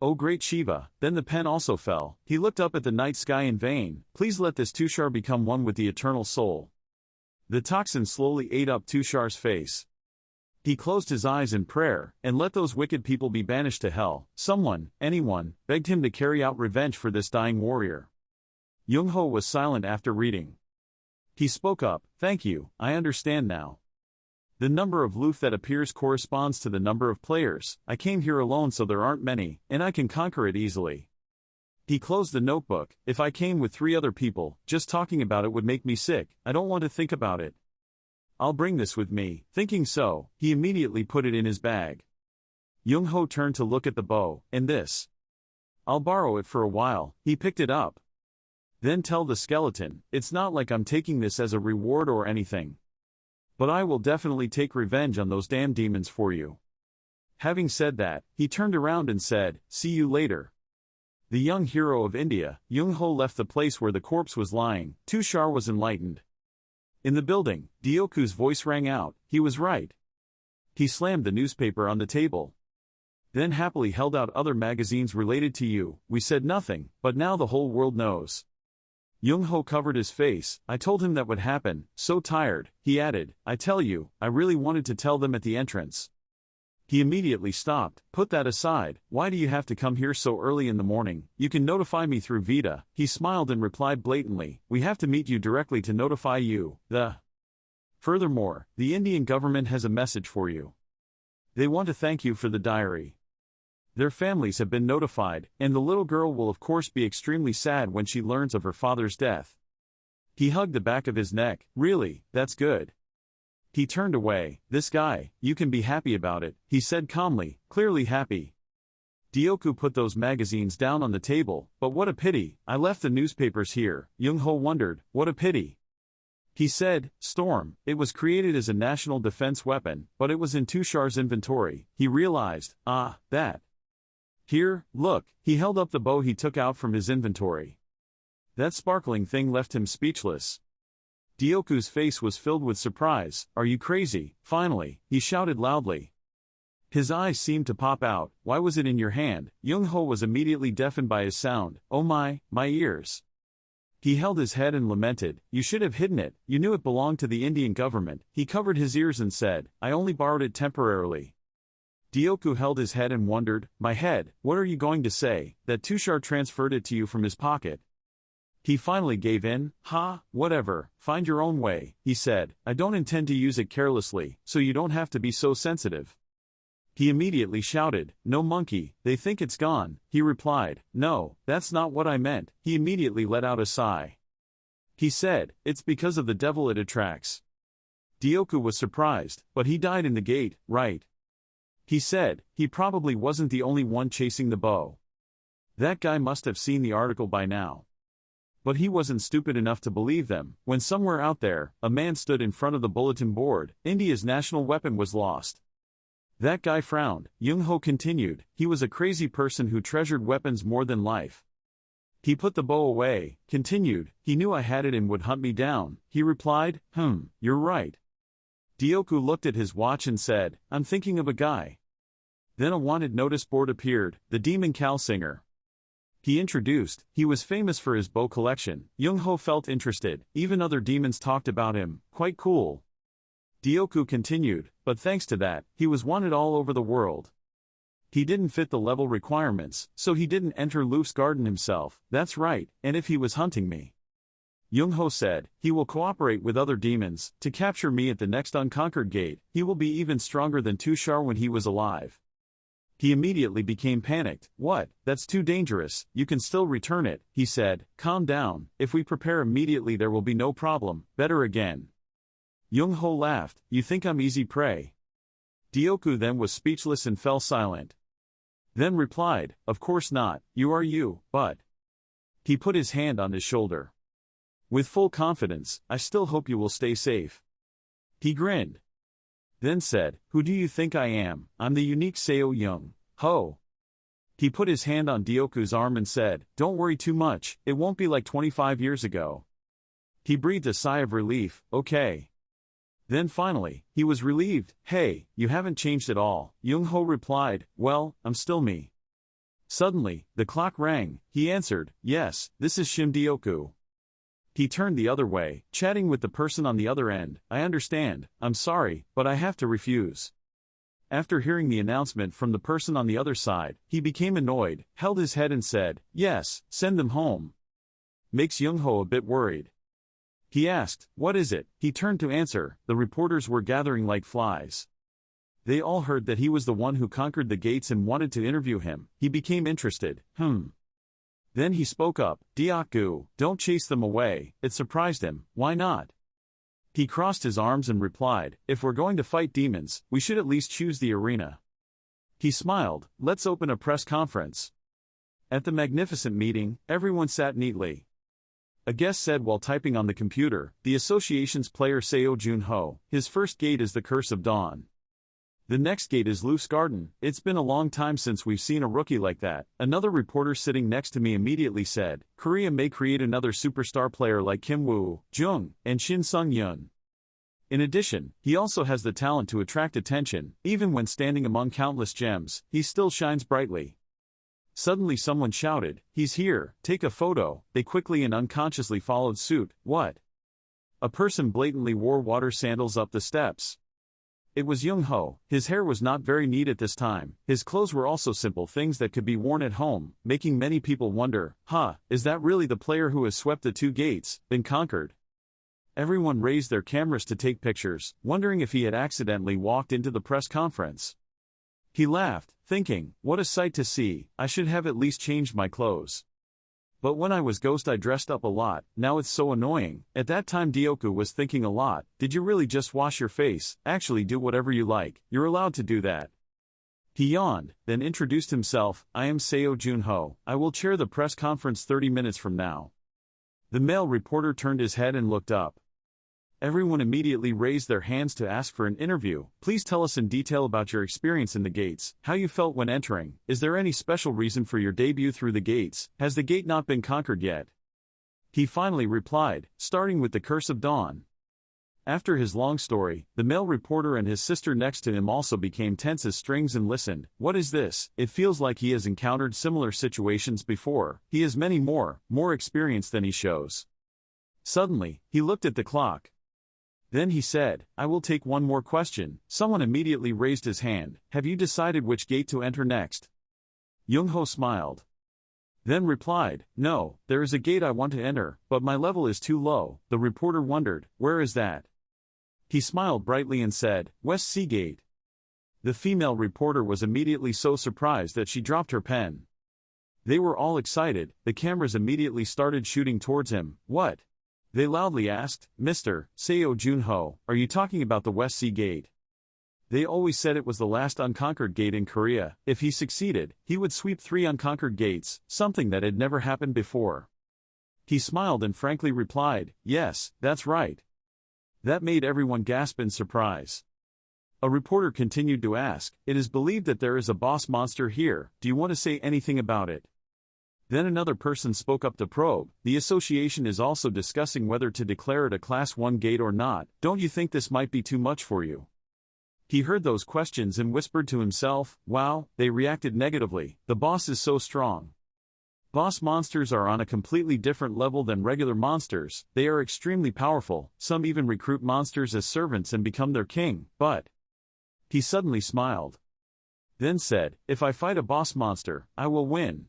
Oh great Shiva. Then the pen also fell. He looked up at the night sky in vain. Please let this Tushar become one with the eternal soul. The toxin slowly ate up Tushar's face. He closed his eyes in prayer, and let those wicked people be banished to hell. Someone, anyone, begged him to carry out revenge for this dying warrior. Young-ho was silent after reading. He spoke up. Thank you, I understand now. The number of loot that appears corresponds to the number of players. I came here alone so there aren't many, and I can conquer it easily. He closed the notebook. If I came with 3 other people, just talking about it would make me sick. I don't want to think about it. I'll bring this with me. Thinking so, he immediately put it in his bag. Young-ho turned to look at the bow, and this. I'll borrow it for a while. He picked it up. Then tell the skeleton, it's not like I'm taking this as a reward or anything. But I will definitely take revenge on those damn demons for you. Having said that, he turned around and said, see you later. The young hero of India, Young-ho left the place where the corpse was lying. Tushar was enlightened. In the building, Dioku's voice rang out, he was right. He slammed the newspaper on the table. Then happily held out other magazines related to you. We said nothing, but now the whole world knows. Young-ho covered his face. I told him that would happen, so tired. He added, I tell you, I really wanted to tell them at the entrance. He immediately stopped. Put that aside, why do you have to come here so early in the morning? You can notify me through Vita. He smiled and replied blatantly, we have to meet you directly to notify you. Furthermore, the Indian government has a message for you. They want to thank you for the diary. Their families have been notified, and the little girl will of course be extremely sad when she learns of her father's death. He hugged the back of his neck. Really, that's good. He turned away. This guy, you can be happy about it, he said calmly, clearly happy. Dioku put those magazines down on the table. But what a pity, I left the newspapers here. Young-ho wondered, what a pity. He said, Storm, it was created as a national defense weapon, but it was in Tushar's inventory. He realized, that. Here, look, he held up the bow he took out from his inventory. That sparkling thing left him speechless. Dioku's face was filled with surprise. Are you crazy? Finally, he shouted loudly. His eyes seemed to pop out. Why was it in your hand? Young-ho was immediately deafened by his sound. Oh my ears. He held his head and lamented, you should have hidden it, you knew it belonged to the Indian government. He covered his ears and said, I only borrowed it temporarily. Dioku held his head and wondered, my head, what are you going to say, that Tushar transferred it to you from his pocket? He finally gave in. Whatever, find your own way, he said, I don't intend to use it carelessly, so you don't have to be so sensitive. He immediately shouted, no monkey, they think it's gone. He replied, no, that's not what I meant. He immediately let out a sigh. He said, it's because of the devil it attracts. Dioku was surprised, but he died in the gate, right? He said, he probably wasn't the only one chasing the bow. That guy must have seen the article by now. But he wasn't stupid enough to believe them. When somewhere out there, a man stood in front of the bulletin board, India's national weapon was lost. That guy frowned. Young-ho continued, he was a crazy person who treasured weapons more than life. He put the bow away, continued, he knew I had it and would hunt me down. He replied, you're right. Dioku looked at his watch and said, I'm thinking of a guy. Then a wanted notice board appeared, the Demon Cow Singer. He introduced, he was famous for his bow collection. Young-ho felt interested, even other demons talked about him, quite cool. Dioku continued, but thanks to that, he was wanted all over the world. He didn't fit the level requirements, so he didn't enter Luf's garden himself. That's right, and if he was hunting me. Young-ho said, he will cooperate with other demons, to capture me at the next unconquered gate. He will be even stronger than Tushar when he was alive. He immediately became panicked. What? That's too dangerous, you can still return it, he said. Calm down, if we prepare immediately there will be no problem. Better again. Young-ho laughed, you think I'm easy prey? Dioku then was speechless and fell silent. Then replied, of course not, you are you, but... He put his hand on his shoulder. With full confidence, I still hope you will stay safe. He grinned. Then said, who do you think I am? I'm the unique Seo Young-ho. He put his hand on Dioku's arm and said, don't worry too much, it won't be like 25 years ago. He breathed a sigh of relief, okay. Then finally, he was relieved. Hey, you haven't changed at all. Young-ho replied, well, I'm still me. Suddenly, the clock rang. He answered, yes, this is Shim Dioku. He turned the other way, chatting with the person on the other end. I understand, I'm sorry, but I have to refuse. After hearing the announcement from the person on the other side, he became annoyed, held his head and said, yes, send them home. Makes Young-ho a bit worried. He asked, "What is it?" He turned to answer. The reporters were gathering like flies. They all heard that he was the one who conquered the gates and wanted to interview him. He became interested. Then he spoke up, "Diaku, don't chase them away." It surprised him. Why not? He crossed his arms and replied, "If we're going to fight demons, we should at least choose the arena." He smiled, "Let's open a press conference." At the magnificent meeting, everyone sat neatly. A guest said while typing on the computer, "The association's player Seo Jun-ho, his first gate is the Curse of Dawn. The next gate is Loose Garden. It's been a long time since we've seen a rookie like that." Another reporter sitting next to me immediately said, "Korea may create another superstar player like Kim Woo-jung and Shin Sung-yeon. In addition, he also has the talent to attract attention. Even when standing among countless gems, he still shines brightly." Suddenly someone shouted, "He's here, take a photo." They quickly and unconsciously followed suit. What? A person blatantly wore water sandals up the steps. It was Jung-ho. His hair was not very neat at this time. His clothes were also simple things that could be worn at home, making many people wonder, is that really the player who has swept the 2 gates, been conquered? Everyone raised their cameras to take pictures, wondering if he had accidentally walked into the press conference. He laughed, thinking, "What a sight to see, I should have at least changed my clothes. But when I was Ghost I dressed up a lot, now it's so annoying." At that time Dioku was thinking a lot, "Did you really just wash your face? Actually do whatever you like, you're allowed to do that." He yawned, then introduced himself, "I am Seo Jun-ho, I will chair the press conference 30 minutes from now." The male reporter turned his head and looked up. Everyone immediately raised their hands to ask for an interview. "Please tell us in detail about your experience in the gates, how you felt when entering. Is there any special reason for your debut through the gates? Has the gate not been conquered yet?" He finally replied, "Starting with the Curse of Dawn." After his long story, the male reporter and his sister next to him also became tense as strings and listened. What is this? It feels like he has encountered similar situations before. He has many more experience than he shows. Suddenly, he looked at the clock. Then he said, "I will take one more question." Someone immediately raised his hand. "Have you decided which gate to enter next?" Jung-ho smiled. Then replied, "No, there is a gate I want to enter, but my level is too low." The reporter wondered, "Where is that?" He smiled brightly and said, "West Sea Gate." The female reporter was immediately so surprised that she dropped her pen. They were all excited. The cameras immediately started shooting towards him. "What?" they loudly asked. "Mr. Seo Jun-ho, are you talking about the West Sea Gate? They always said it was the last unconquered gate in Korea. If he succeeded, he would sweep 3 unconquered gates, something that had never happened before." He smiled and frankly replied, "Yes, that's right." That made everyone gasp in surprise. A reporter continued to ask, "It is believed that there is a boss monster here. Do you want to say anything about it?" Then another person spoke up to probe, "The association is also discussing whether to declare it a Class 1 gate or not. Don't you think this might be too much for you?" He heard those questions and whispered to himself, "Wow, they reacted negatively. The boss is so strong. Boss monsters are on a completely different level than regular monsters. They are extremely powerful. Some even recruit monsters as servants and become their king, but..." He suddenly smiled. Then said, "If I fight a boss monster, I will win."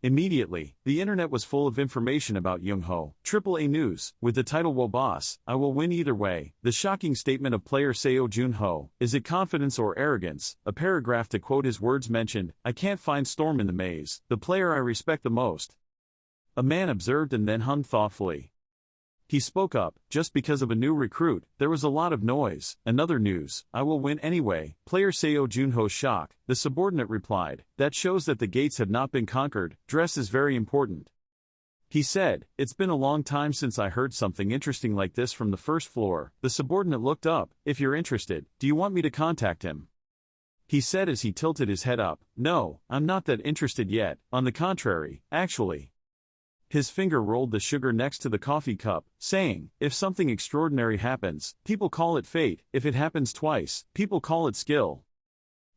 Immediately, the internet was full of information about Jung-ho. AAA News, with the title "Wo Boss, I will win either way." The shocking statement of player Seo Jun-ho. Is it confidence or arrogance? A paragraph to quote his words mentioned, "I can't find Storm in the maze, the player I respect the most." A man observed and then hummed thoughtfully. He spoke up, "Just because of a new recruit, there was a lot of noise." Another news, "I will win anyway." Player Seo Jun-ho's shock. The subordinate replied, "That shows that the gates have not been conquered. Dress is very important." He said, "It's been a long time since I heard something interesting like this from the first floor." The subordinate looked up. "If you're interested, do you want me to contact him?" He said as he tilted his head up, "No, I'm not that interested yet. On the contrary, actually." His finger rolled the sugar next to the coffee cup, saying, "If something extraordinary happens, people call it fate. If it happens twice, people call it skill."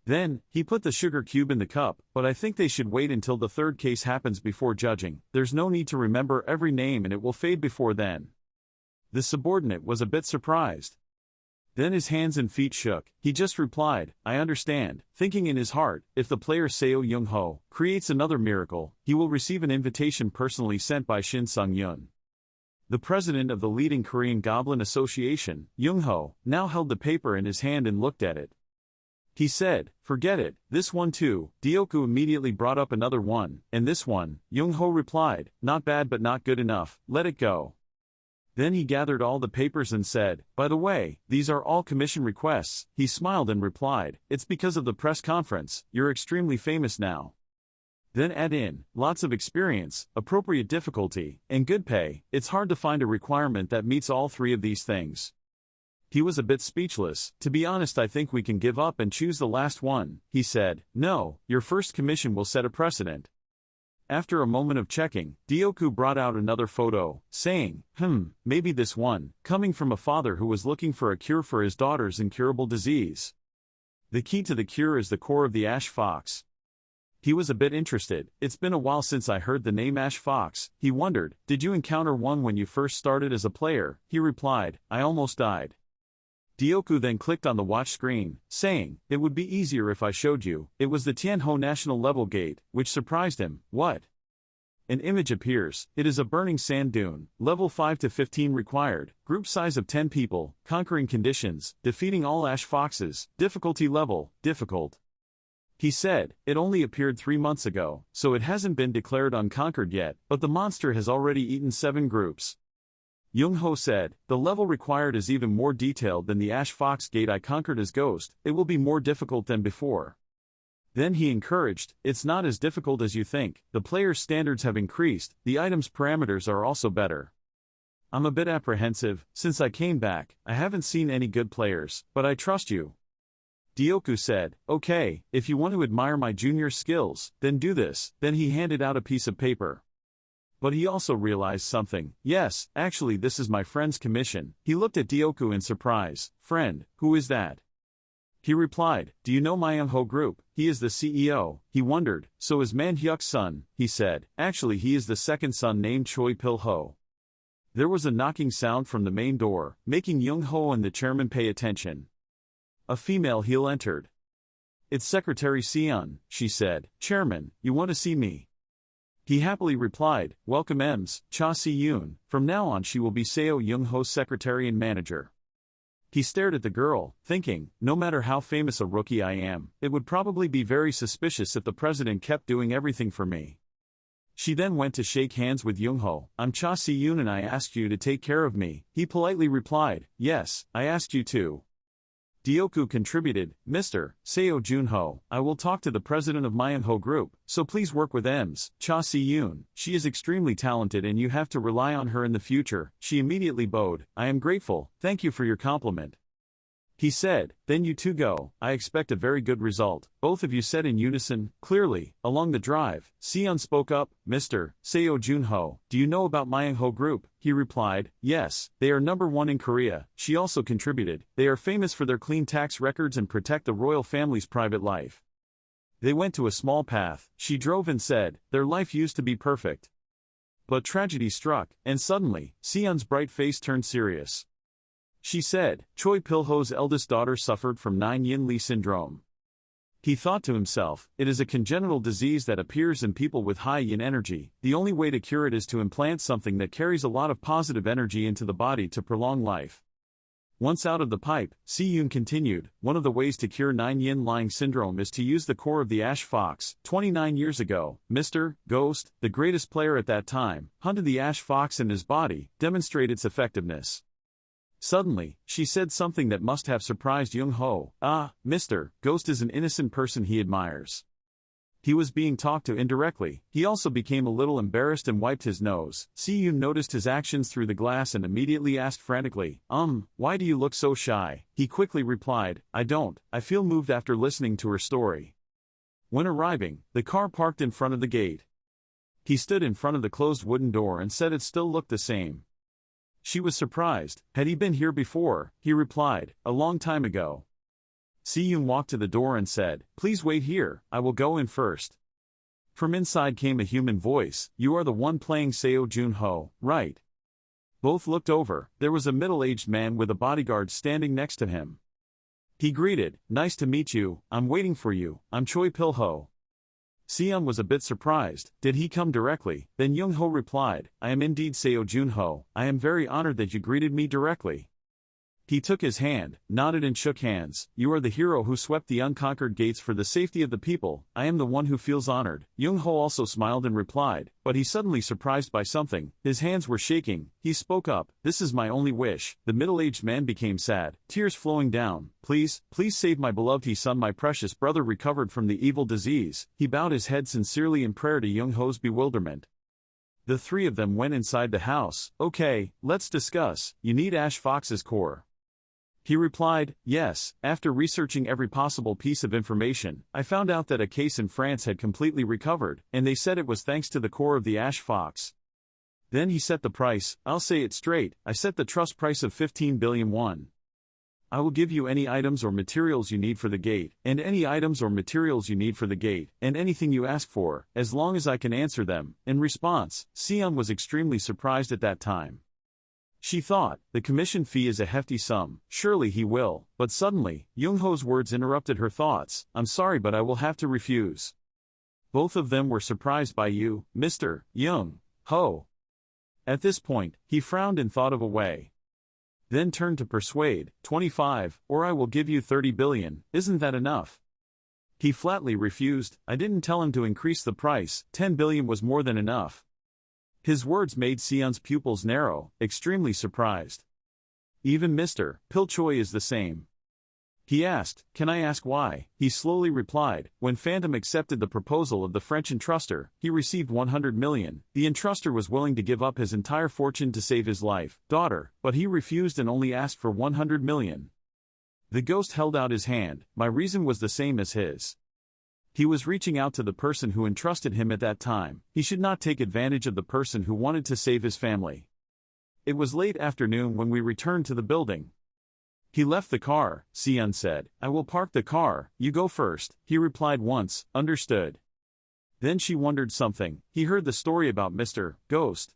Then, he put the sugar cube in the cup, "But I think they should wait until the third case happens before judging. There's no need to remember every name and it will fade before then." The subordinate was a bit surprised. Then his hands and feet shook. He just replied, "I understand," thinking in his heart, if the player Seo Jung-ho creates another miracle, he will receive an invitation personally sent by Shin Sung-yeon. The president of the leading Korean Goblin Association, Jung-ho, now held the paper in his hand and looked at it. He said, "Forget it, this one too." Dioku immediately brought up another one, "And this one?" Jung-ho replied, "Not bad but not good enough, let it go." Then he gathered all the papers and said, "By the way, these are all commission requests." He smiled and replied, "It's because of the press conference, you're extremely famous now." Then add in, lots of experience, appropriate difficulty, and good pay. It's hard to find a requirement that meets all three of these things. He was a bit speechless. "To be honest, I think we can give up and choose the last one," he said. "No, your first commission will set a precedent." After a moment of checking, Dioku brought out another photo, saying, maybe this one, coming from a father who was looking for a cure for his daughter's incurable disease. The key to the cure is the core of the ash fox. He was a bit interested. "It's been a while since I heard the name Ash Fox," he wondered. "Did you encounter one when you first started as a player?" He replied, "I almost died." Dioku then clicked on the watch screen, saying, "It would be easier if I showed you." It was the Tianho National Level Gate, which surprised him. "What?" An image appears. It is a burning sand dune, level 5 to 15 required, group size of 10 people, conquering conditions, defeating all ash foxes, difficulty level, difficult. He said, "It only appeared 3 months ago, so it hasn't been declared unconquered yet, but the monster has already eaten 7 groups. Jung-ho said, "The level required is even more detailed than the Ash Fox Gate I conquered as Ghost. It will be more difficult than before." Then he encouraged, "It's not as difficult as you think. The player's standards have increased, the item's parameters are also better. I'm a bit apprehensive, since I came back, I haven't seen any good players, but I trust you." Dioku said, "Okay, if you want to admire my junior skills, then do this." Then he handed out a piece of paper. But he also realized something. "Yes, actually this is my friend's commission." He looked at Dioku in surprise. "Friend, who is that?" He replied, "Do you know Manhwa Group? He is the CEO." He wondered, "So is Manhyuk's son?" He said, "Actually he is the second son named Choi Pil-ho." There was a knocking sound from the main door, making Jung-ho and the chairman pay attention. A female heel entered. "It's Secretary Seon," she said. "Chairman, you want to see me?" He happily replied, "Welcome Ms. Cha Si-yoon. From now on she will be Seo Jung-ho's secretary and manager." He stared at the girl, thinking, no matter how famous a rookie I am, it would probably be very suspicious if the president kept doing everything for me. She then went to shake hands with Jung-ho. "I'm Cha Si-yoon and I asked you to take care of me." He politely replied, "Yes, I asked you to." Dioku contributed, "Mr. Seo Junho, I will talk to the president of Manhwa Group, so please work with Ms. Cha Si-yoon. She is extremely talented and you have to rely on her in the future." She immediately bowed. "I am grateful, thank you for your compliment." He said, "Then you two go, I expect a very good result." Both of you said in unison, clearly. Along the drive, Seon spoke up, "Mr. Seo Junho, do you know about Manhwa Group?" He replied, "Yes, they are #1 in Korea." She also contributed, "They are famous for their clean tax records and protect the royal family's private life." They went to a small path. She drove and said, "Their life used to be perfect." But tragedy struck, and suddenly, Seon's bright face turned serious. She said, "Choi Pil-ho's eldest daughter suffered from 9-yin-li syndrome." He thought to himself, it is a congenital disease that appears in people with high yin energy. The only way to cure it is to implant something that carries a lot of positive energy into the body to prolong life. Once out of the pipe, Si-yoon continued, "One of the ways to cure 9-yin-li syndrome is to use the core of the ash fox. 29 years ago, Mr. Ghost, the greatest player at that time, hunted the ash fox in his body, demonstrated its effectiveness." Suddenly, she said something that must have surprised Jung-ho. Mr. Ghost is an innocent person he admires. He was being talked to indirectly. He also became a little embarrassed and wiped his nose. Si-yoon noticed his actions through the glass and immediately asked frantically, Why do you look so shy?" He quickly replied, "I don't, I feel moved after listening to her story." When arriving, the car parked in front of the gate. He stood in front of the closed wooden door and said it still looked the same. She was surprised. Had he been here before? He replied, "A long time ago." Si-yoon walked to the door and said, "Please wait here, I will go in first." From inside came a human voice, "You are the one playing Seo Junho, right?" Both looked over. There was a middle-aged man with a bodyguard standing next to him. He greeted, "Nice to meet you, I'm waiting for you, I'm Choi Pil-ho." Seon was a bit surprised. Did he come directly? Then Young-ho replied, I am indeed Seo Junho. I am very honored that you greeted me directly. He took his hand, nodded and shook hands. You are the hero who swept the unconquered gates for the safety of the people. I am the one who feels honored. Young-ho also smiled and replied, but he suddenly surprised by something. His hands were shaking. He spoke up, this is my only wish. The middle-aged man became sad, tears flowing down. Please save my beloved son. My precious brother recovered from the evil disease. He bowed his head sincerely in prayer to Young-ho's bewilderment. The three of them went inside the house. Okay, let's discuss. You need Ash Fox's core. He replied, yes. After researching every possible piece of information, I found out that a case in France had completely recovered, and they said it was thanks to the core of the Ash Fox. Then he set the price. I'll say it straight, I set the trust price of 15 billion won. I will give you any items or materials you need for the gate, and any items or materials you need for the gate, and anything you ask for, as long as I can answer them. In response, Seon was extremely surprised at that time. She thought, the commission fee is a hefty sum, surely he will, but suddenly, Young-ho's words interrupted her thoughts. I'm sorry but I will have to refuse. Both of them were surprised by you, Mr. Young-ho. At this point, he frowned and thought of a way. Then turned to persuade, 25, or I will give you 30 billion, isn't that enough? He flatly refused. I didn't tell him to increase the price, 10 billion was more than enough. His words made Seon's pupils narrow, extremely surprised. Even Mr. Pilchoi is the same. He asked, can I ask why? He slowly replied, when Phantom accepted the proposal of the French entruster, he received 100 million. The entruster was willing to give up his entire fortune to save his life, daughter, but he refused and only asked for 100 million. The ghost held out his hand. My reason was the same as his. He was reaching out to the person who entrusted him at that time. He should not take advantage of the person who wanted to save his family. It was late afternoon when we returned to the building. He left the car, Seon said. I will park the car, you go first. He replied once, understood. Then she wondered something. He heard the story about Mr. Ghost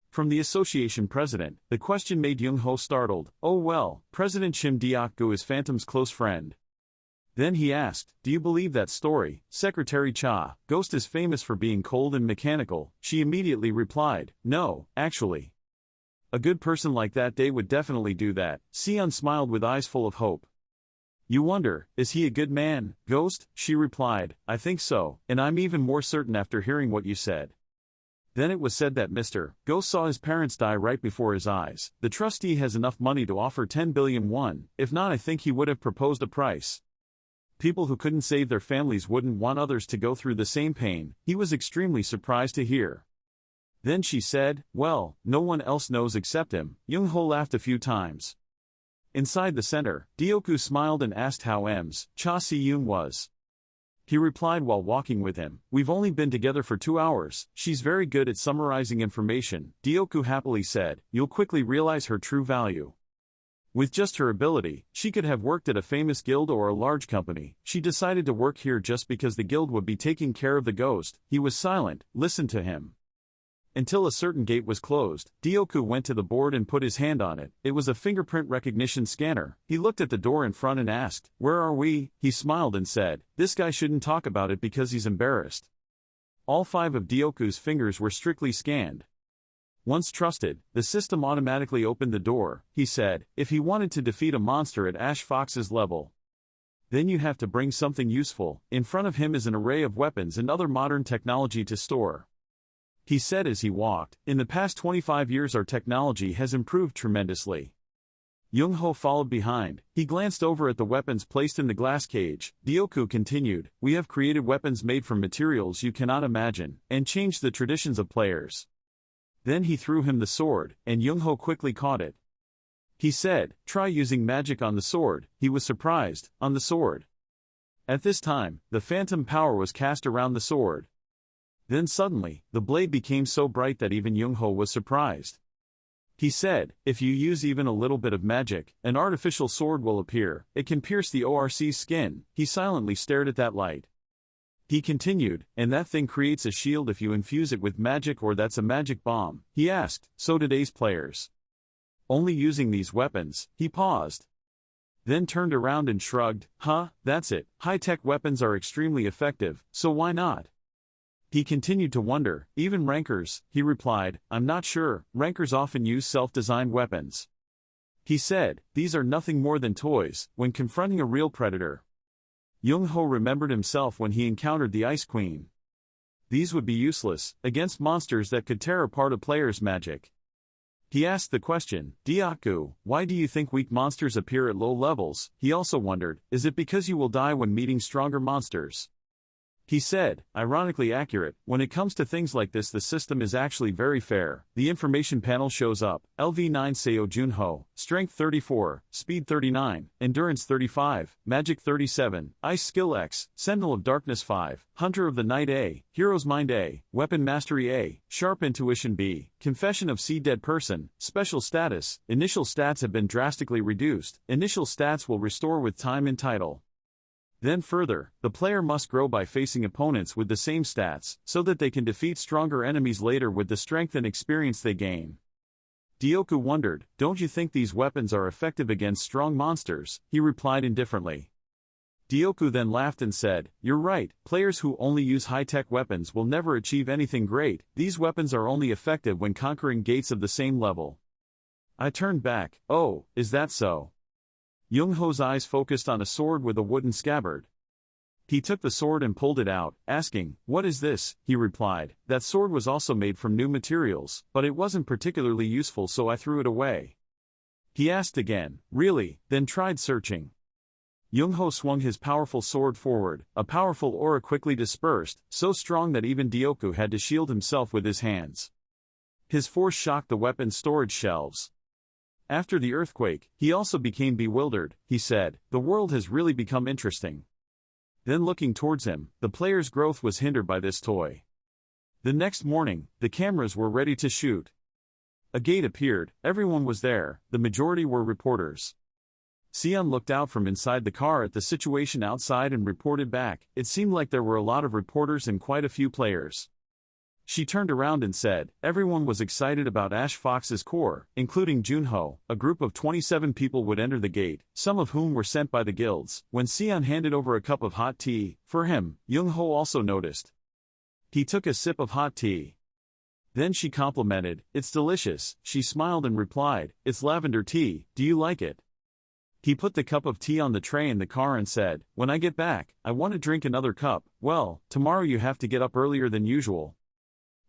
from the association president. The question made Young-ho startled. Oh well, President Shim Deok-gu is Phantom's close friend. Then he asked, do you believe that story? Secretary Cha, Ghost is famous for being cold and mechanical. She immediately replied, no, actually. A good person like that day would definitely do that. Seon smiled with eyes full of hope. You wonder, is he a good man, Ghost? She replied, I think so, and I'm even more certain after hearing what you said. Then it was said that Mr. Ghost saw his parents die right before his eyes. The trustee has enough money to offer 10 billion won. If not, I think he would have proposed a price. People who couldn't save their families wouldn't want others to go through the same pain. He was extremely surprised to hear. Then she said, well, no one else knows except him. Young-ho laughed a few times. Inside the center, Deok-gu smiled and asked how Cha Si-yoon was. He replied while walking with him, we've only been together for 2 hours. She's very good at summarizing information. Deok-gu happily said, you'll quickly realize her true value. With just her ability, she could have worked at a famous guild or a large company. She decided to work here just because the guild would be taking care of the ghost. He was silent, listened to him. Until a certain gate was closed, Deok-gu went to the board and put his hand on it. It was a fingerprint recognition scanner. He looked at the door in front and asked, where are we? He smiled and said, this guy shouldn't talk about it because he's embarrassed. All 5 of Deok-gu's fingers were strictly scanned. Once trusted, the system automatically opened the door. He said, if he wanted to defeat a monster at Ash Fox's level, then you have to bring something useful. In front of him is an array of weapons and other modern technology to store. He said as he walked, in the past 25 years our technology has improved tremendously. Young-ho followed behind. He glanced over at the weapons placed in the glass cage. Deok-gu continued, we have created weapons made from materials you cannot imagine, and changed the traditions of players. Then he threw him the sword, and Young-ho quickly caught it. He said, try using magic on the sword. He was surprised, on the sword. At this time, the phantom power was cast around the sword. Then suddenly, the blade became so bright that even Young-ho was surprised. He said, if you use even a little bit of magic, an artificial sword will appear. It can pierce the ORC's skin. He silently stared at that light. He continued, and that thing creates a shield if you infuse it with magic, or that's a magic bomb. He asked, so today's players only using these weapons? He paused. Then turned around and shrugged, that's it. High-tech weapons are extremely effective, so why not? He continued to wonder, even rankers, he replied, I'm not sure, rankers often use self-designed weapons. He said, these are nothing more than toys, when confronting a real predator. Young-ho remembered himself when he encountered the Ice Queen. These would be useless, against monsters that could tear apart a player's magic. He asked the question, Dyaku, why do you think weak monsters appear at low levels? He also wondered, is it because you will die when meeting stronger monsters? He said, ironically accurate, when it comes to things like this the system is actually very fair. The information panel shows up, LV9 Seo Junho, Strength 34, Speed 39, Endurance 35, Magic 37, Ice Skill X, Sentinel of Darkness 5, Hunter of the Night A, Hero's Mind A, Weapon Mastery A, Sharp Intuition B, Confession of C Dead Person, Special Status, Initial Stats have been drastically reduced, Initial Stats will restore with time in title. Then further, the player must grow by facing opponents with the same stats, so that they can defeat stronger enemies later with the strength and experience they gain. Dyoku wondered, don't you think these weapons are effective against strong monsters? He replied indifferently. Dyoku then laughed and said, you're right, players who only use high-tech weapons will never achieve anything great, these weapons are only effective when conquering gates of the same level. I turned back, oh, is that so? Young-ho's eyes focused on a sword with a wooden scabbard. He took the sword and pulled it out, asking, what is this? He replied, that sword was also made from new materials, but it wasn't particularly useful so I threw it away. He asked again, really, then tried searching. Young-ho swung his powerful sword forward, a powerful aura quickly dispersed, so strong that even Dyoku had to shield himself with his hands. His force shocked the weapon's storage shelves. After the earthquake, he also became bewildered. He said, the world has really become interesting. Then looking towards him, the player's growth was hindered by this toy. The next morning, the cameras were ready to shoot. A gate appeared, everyone was there, the majority were reporters. Sion looked out from inside the car at the situation outside and reported back. It seemed like there were a lot of reporters and quite a few players. She turned around and said, everyone was excited about Ash Fox's core, including Junho. A group of 27 people would enter the gate, some of whom were sent by the guilds. When Sion handed over a cup of hot tea, for him, Young-ho also noticed. He took a sip of hot tea. Then she complimented, it's delicious. She smiled and replied, it's lavender tea, do you like it? He put the cup of tea on the tray in the car and said, when I get back, I want to drink another cup. Well, tomorrow you have to get up earlier than usual.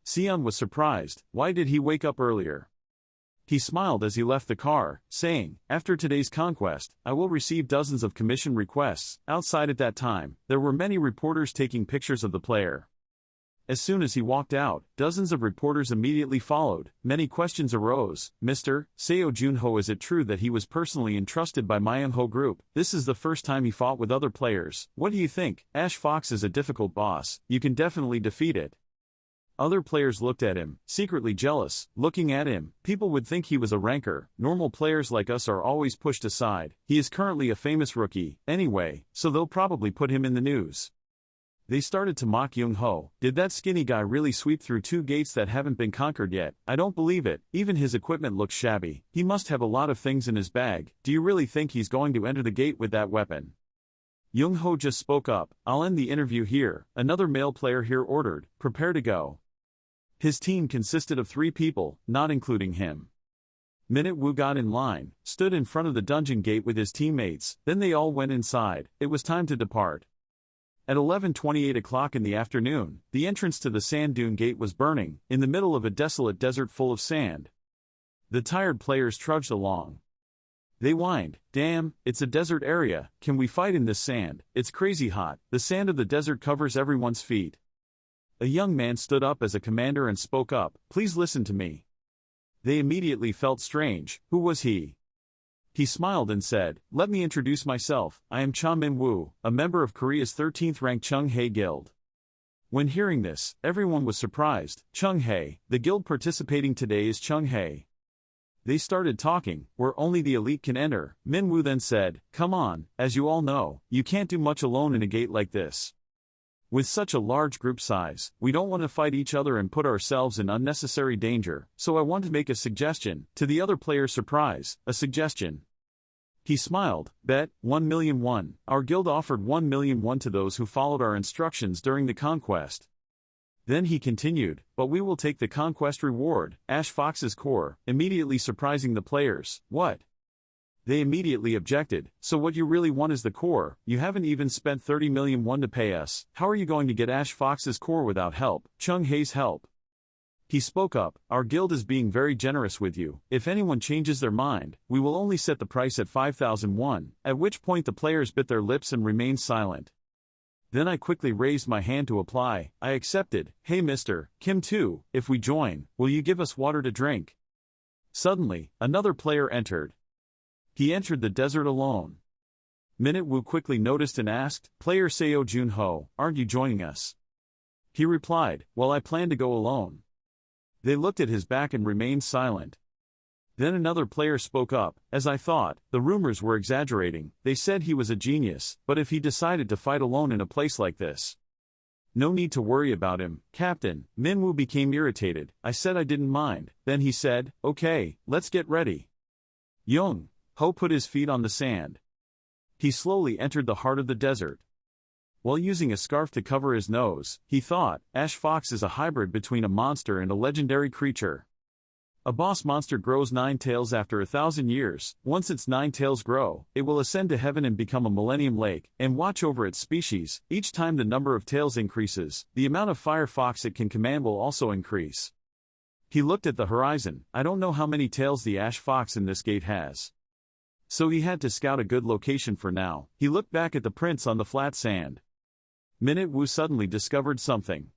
Sion was surprised, why did he wake up earlier? He smiled as he left the car, saying, after today's conquest, I will receive dozens of commission requests. Outside at that time, there were many reporters taking pictures of the player. As soon as he walked out, dozens of reporters immediately followed. Many questions arose. Mr. Seo Junho, is it true that he was personally entrusted by Manhwa Group? This is the first time he fought with other players. What do you think? Ash Fox is a difficult boss, you can definitely defeat it. Other players looked at him, secretly jealous. Looking at him, people would think he was a ranker. Normal players like us are always pushed aside. He is currently a famous rookie, anyway, so they'll probably put him in the news. They started to mock Young-ho. Did that skinny guy really sweep through 2 gates that haven't been conquered yet? I don't believe it. Even his equipment looks shabby. He must have a lot of things in his bag. Do you really think he's going to enter the gate with that weapon? Young-ho just spoke up. I'll end the interview here. Another male player here ordered, prepare to go. His team consisted of 3 people, not including him. Minute Wu got in line, stood in front of the dungeon gate with his teammates, then they all went inside. It was time to depart. At 11:28 o'clock in the afternoon, the entrance to the sand dune gate was burning, in the middle of a desolate desert full of sand. The tired players trudged along. They whined, damn, it's a desert area, can we fight in this sand? It's crazy hot, the sand of the desert covers everyone's feet. A young man stood up as a commander and spoke up, please listen to me. They immediately felt strange. Who was he? He smiled and said, let me introduce myself, I am Cha Min-woo, a member of Korea's 13th ranked Chung-hae Guild. When hearing this, everyone was surprised. Chung-hae, the guild participating today is Chung-hae. They started talking, where only the elite can enter. Min-woo then said, come on, as you all know, you can't do much alone in a gate like this. With such a large group size, we don't want to fight each other and put ourselves in unnecessary danger, so I want to make a suggestion. To the other player's surprise, a suggestion. He smiled, bet, 1 million won. Our guild offered 1 million won to those who followed our instructions during the conquest. Then he continued, but we will take the conquest reward, Ash Fox's core, immediately surprising the players. What? They immediately objected, so what you really want is the core, you haven't even spent 30 million won to pay us, how are you going to get Ash Fox's core without help, Chung Hae's help? He spoke up, our guild is being very generous with you, if anyone changes their mind, we will only set the price at 5,000 won, at which point the players bit their lips and remained silent. Then I quickly raised my hand to apply, I accepted, hey Mr. Kim too, if we join, will you give us water to drink? Suddenly, another player entered. He entered the desert alone. Minute Wu quickly noticed and asked, player Seo Junho, aren't you joining us? He replied, well I plan to go alone. They looked at his back and remained silent. Then another player spoke up, as I thought, the rumors were exaggerating, they said he was a genius, but if he decided to fight alone in a place like this. No need to worry about him, Captain. Minwoo became irritated, I said I didn't mind, then he said, okay, let's get ready. Young Ho put his feet on the sand. He slowly entered the heart of the desert. While using a scarf to cover his nose, he thought, Ash Fox is a hybrid between a monster and a legendary creature. A boss monster grows 9 tails after 1,000 years, once its 9 tails grow, it will ascend to heaven and become a millennium lake, and watch over its species, each time the number of tails increases, the amount of fire fox it can command will also increase. He looked at the horizon, I don't know how many tails the Ash Fox in this gate has. So he had to scout a good location for now, he looked back at the prints on the flat sand. Minute Wu suddenly discovered something.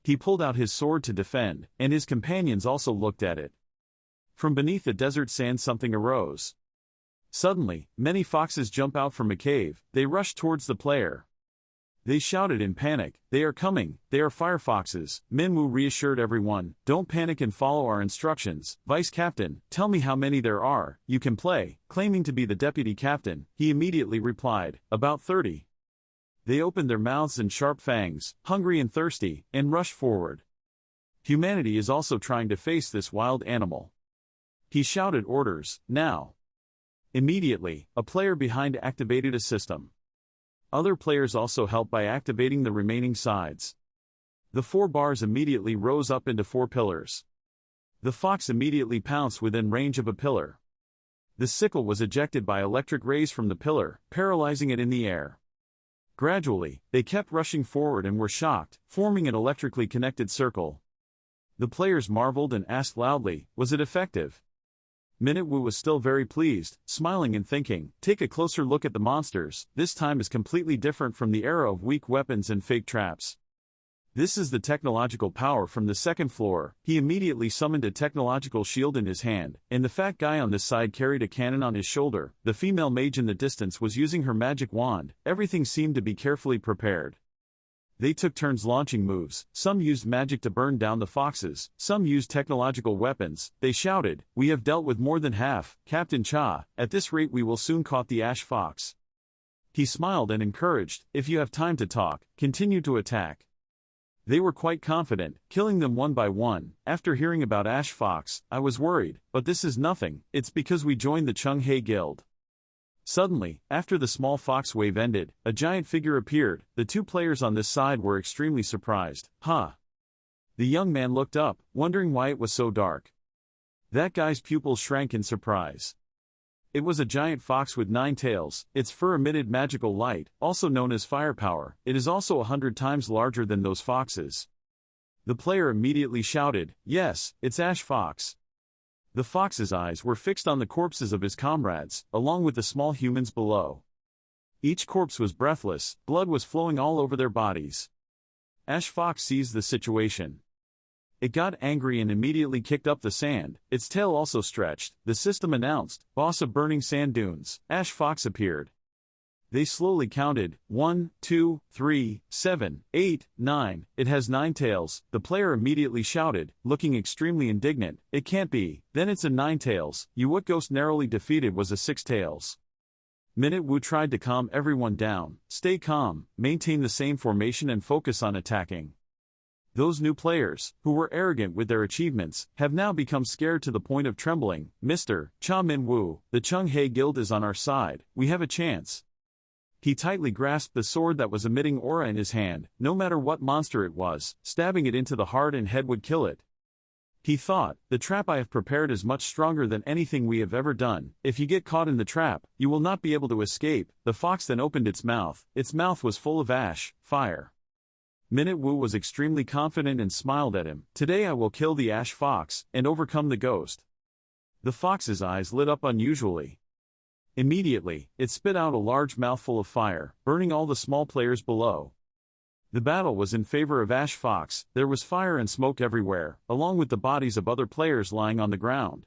He pulled out his sword to defend, and his companions also looked at it. From beneath the desert sand something arose. Suddenly, many foxes jump out from a cave, they rush towards the player. They shouted in panic, they are coming, they are fire foxes. Minwoo reassured everyone, don't panic and follow our instructions. Vice Captain, tell me how many there are, you can play. Claiming to be the deputy captain, he immediately replied, about 30. They opened their mouths and sharp fangs, hungry and thirsty, and rushed forward. Humanity is also trying to face this wild animal. He shouted orders, now. Immediately, a player behind activated a system. Other players also helped by activating the remaining sides. The 4 bars immediately rose up into 4 pillars. The fox immediately pounced within range of a pillar. The sickle was ejected by electric rays from the pillar, paralyzing it in the air. Gradually, they kept rushing forward and were shocked, forming an electrically connected circle. The players marveled and asked loudly, was it effective? Minute Wu was still very pleased, smiling and thinking, take a closer look at the monsters, this time is completely different from the era of weak weapons and fake traps. This is the technological power from the second floor. He immediately summoned a technological shield in his hand, and the fat guy on this side carried a cannon on his shoulder. The female mage in the distance was using her magic wand. Everything seemed to be carefully prepared. They took turns launching moves, some used magic to burn down the foxes, some used technological weapons. They shouted, we have dealt with more than half, Captain Cha, at this rate we will soon caught the Ash Fox. He smiled and encouraged, if you have time to talk, continue to attack. They were quite confident, killing them one by one. After hearing about Ash Fox, I was worried, but this is nothing, it's because we joined the Chung Hae Guild. Suddenly, after the small fox wave ended, a giant figure appeared. The 2 players on this side were extremely surprised. Huh? The young man looked up, wondering why it was so dark. That guy's pupils shrank in surprise. It was a giant fox with 9 tails, its fur emitted magical light, also known as firepower. It is also 100 times larger than those foxes. The player immediately shouted, yes, it's Ash Fox. The fox's eyes were fixed on the corpses of his comrades, along with the small humans below. Each corpse was breathless, blood was flowing all over their bodies. Ash Fox seized the situation. It got angry and immediately kicked up the sand, its tail also stretched. The system announced, boss of burning sand dunes, Ash Fox appeared. They slowly counted, 1, 2, 3, 7, 8, 9, it has 9 tails. The player immediately shouted, looking extremely indignant, it can't be, then it's a 9 tails, you what ghost narrowly defeated was a 6 tails. Minute Wu tried to calm everyone down, stay calm, maintain the same formation and focus on attacking. Those new players, who were arrogant with their achievements, have now become scared to the point of trembling. Mr. Cha Min Wu, the Chung Hae Guild is on our side, we have a chance. He tightly grasped the sword that was emitting aura in his hand, no matter what monster it was, stabbing it into the heart and head would kill it. He thought, the trap I have prepared is much stronger than anything we have ever done. If you get caught in the trap, you will not be able to escape. The fox then opened its mouth. Its mouth was full of ash, fire. Minute Wu was extremely confident and smiled at him. Today I will kill the ash fox, and overcome the ghost. The fox's eyes lit up unusually. Immediately, it spit out a large mouthful of fire, burning all the small players below. The battle was in favor of Ash Fox. There was fire and smoke everywhere, along with the bodies of other players lying on the ground.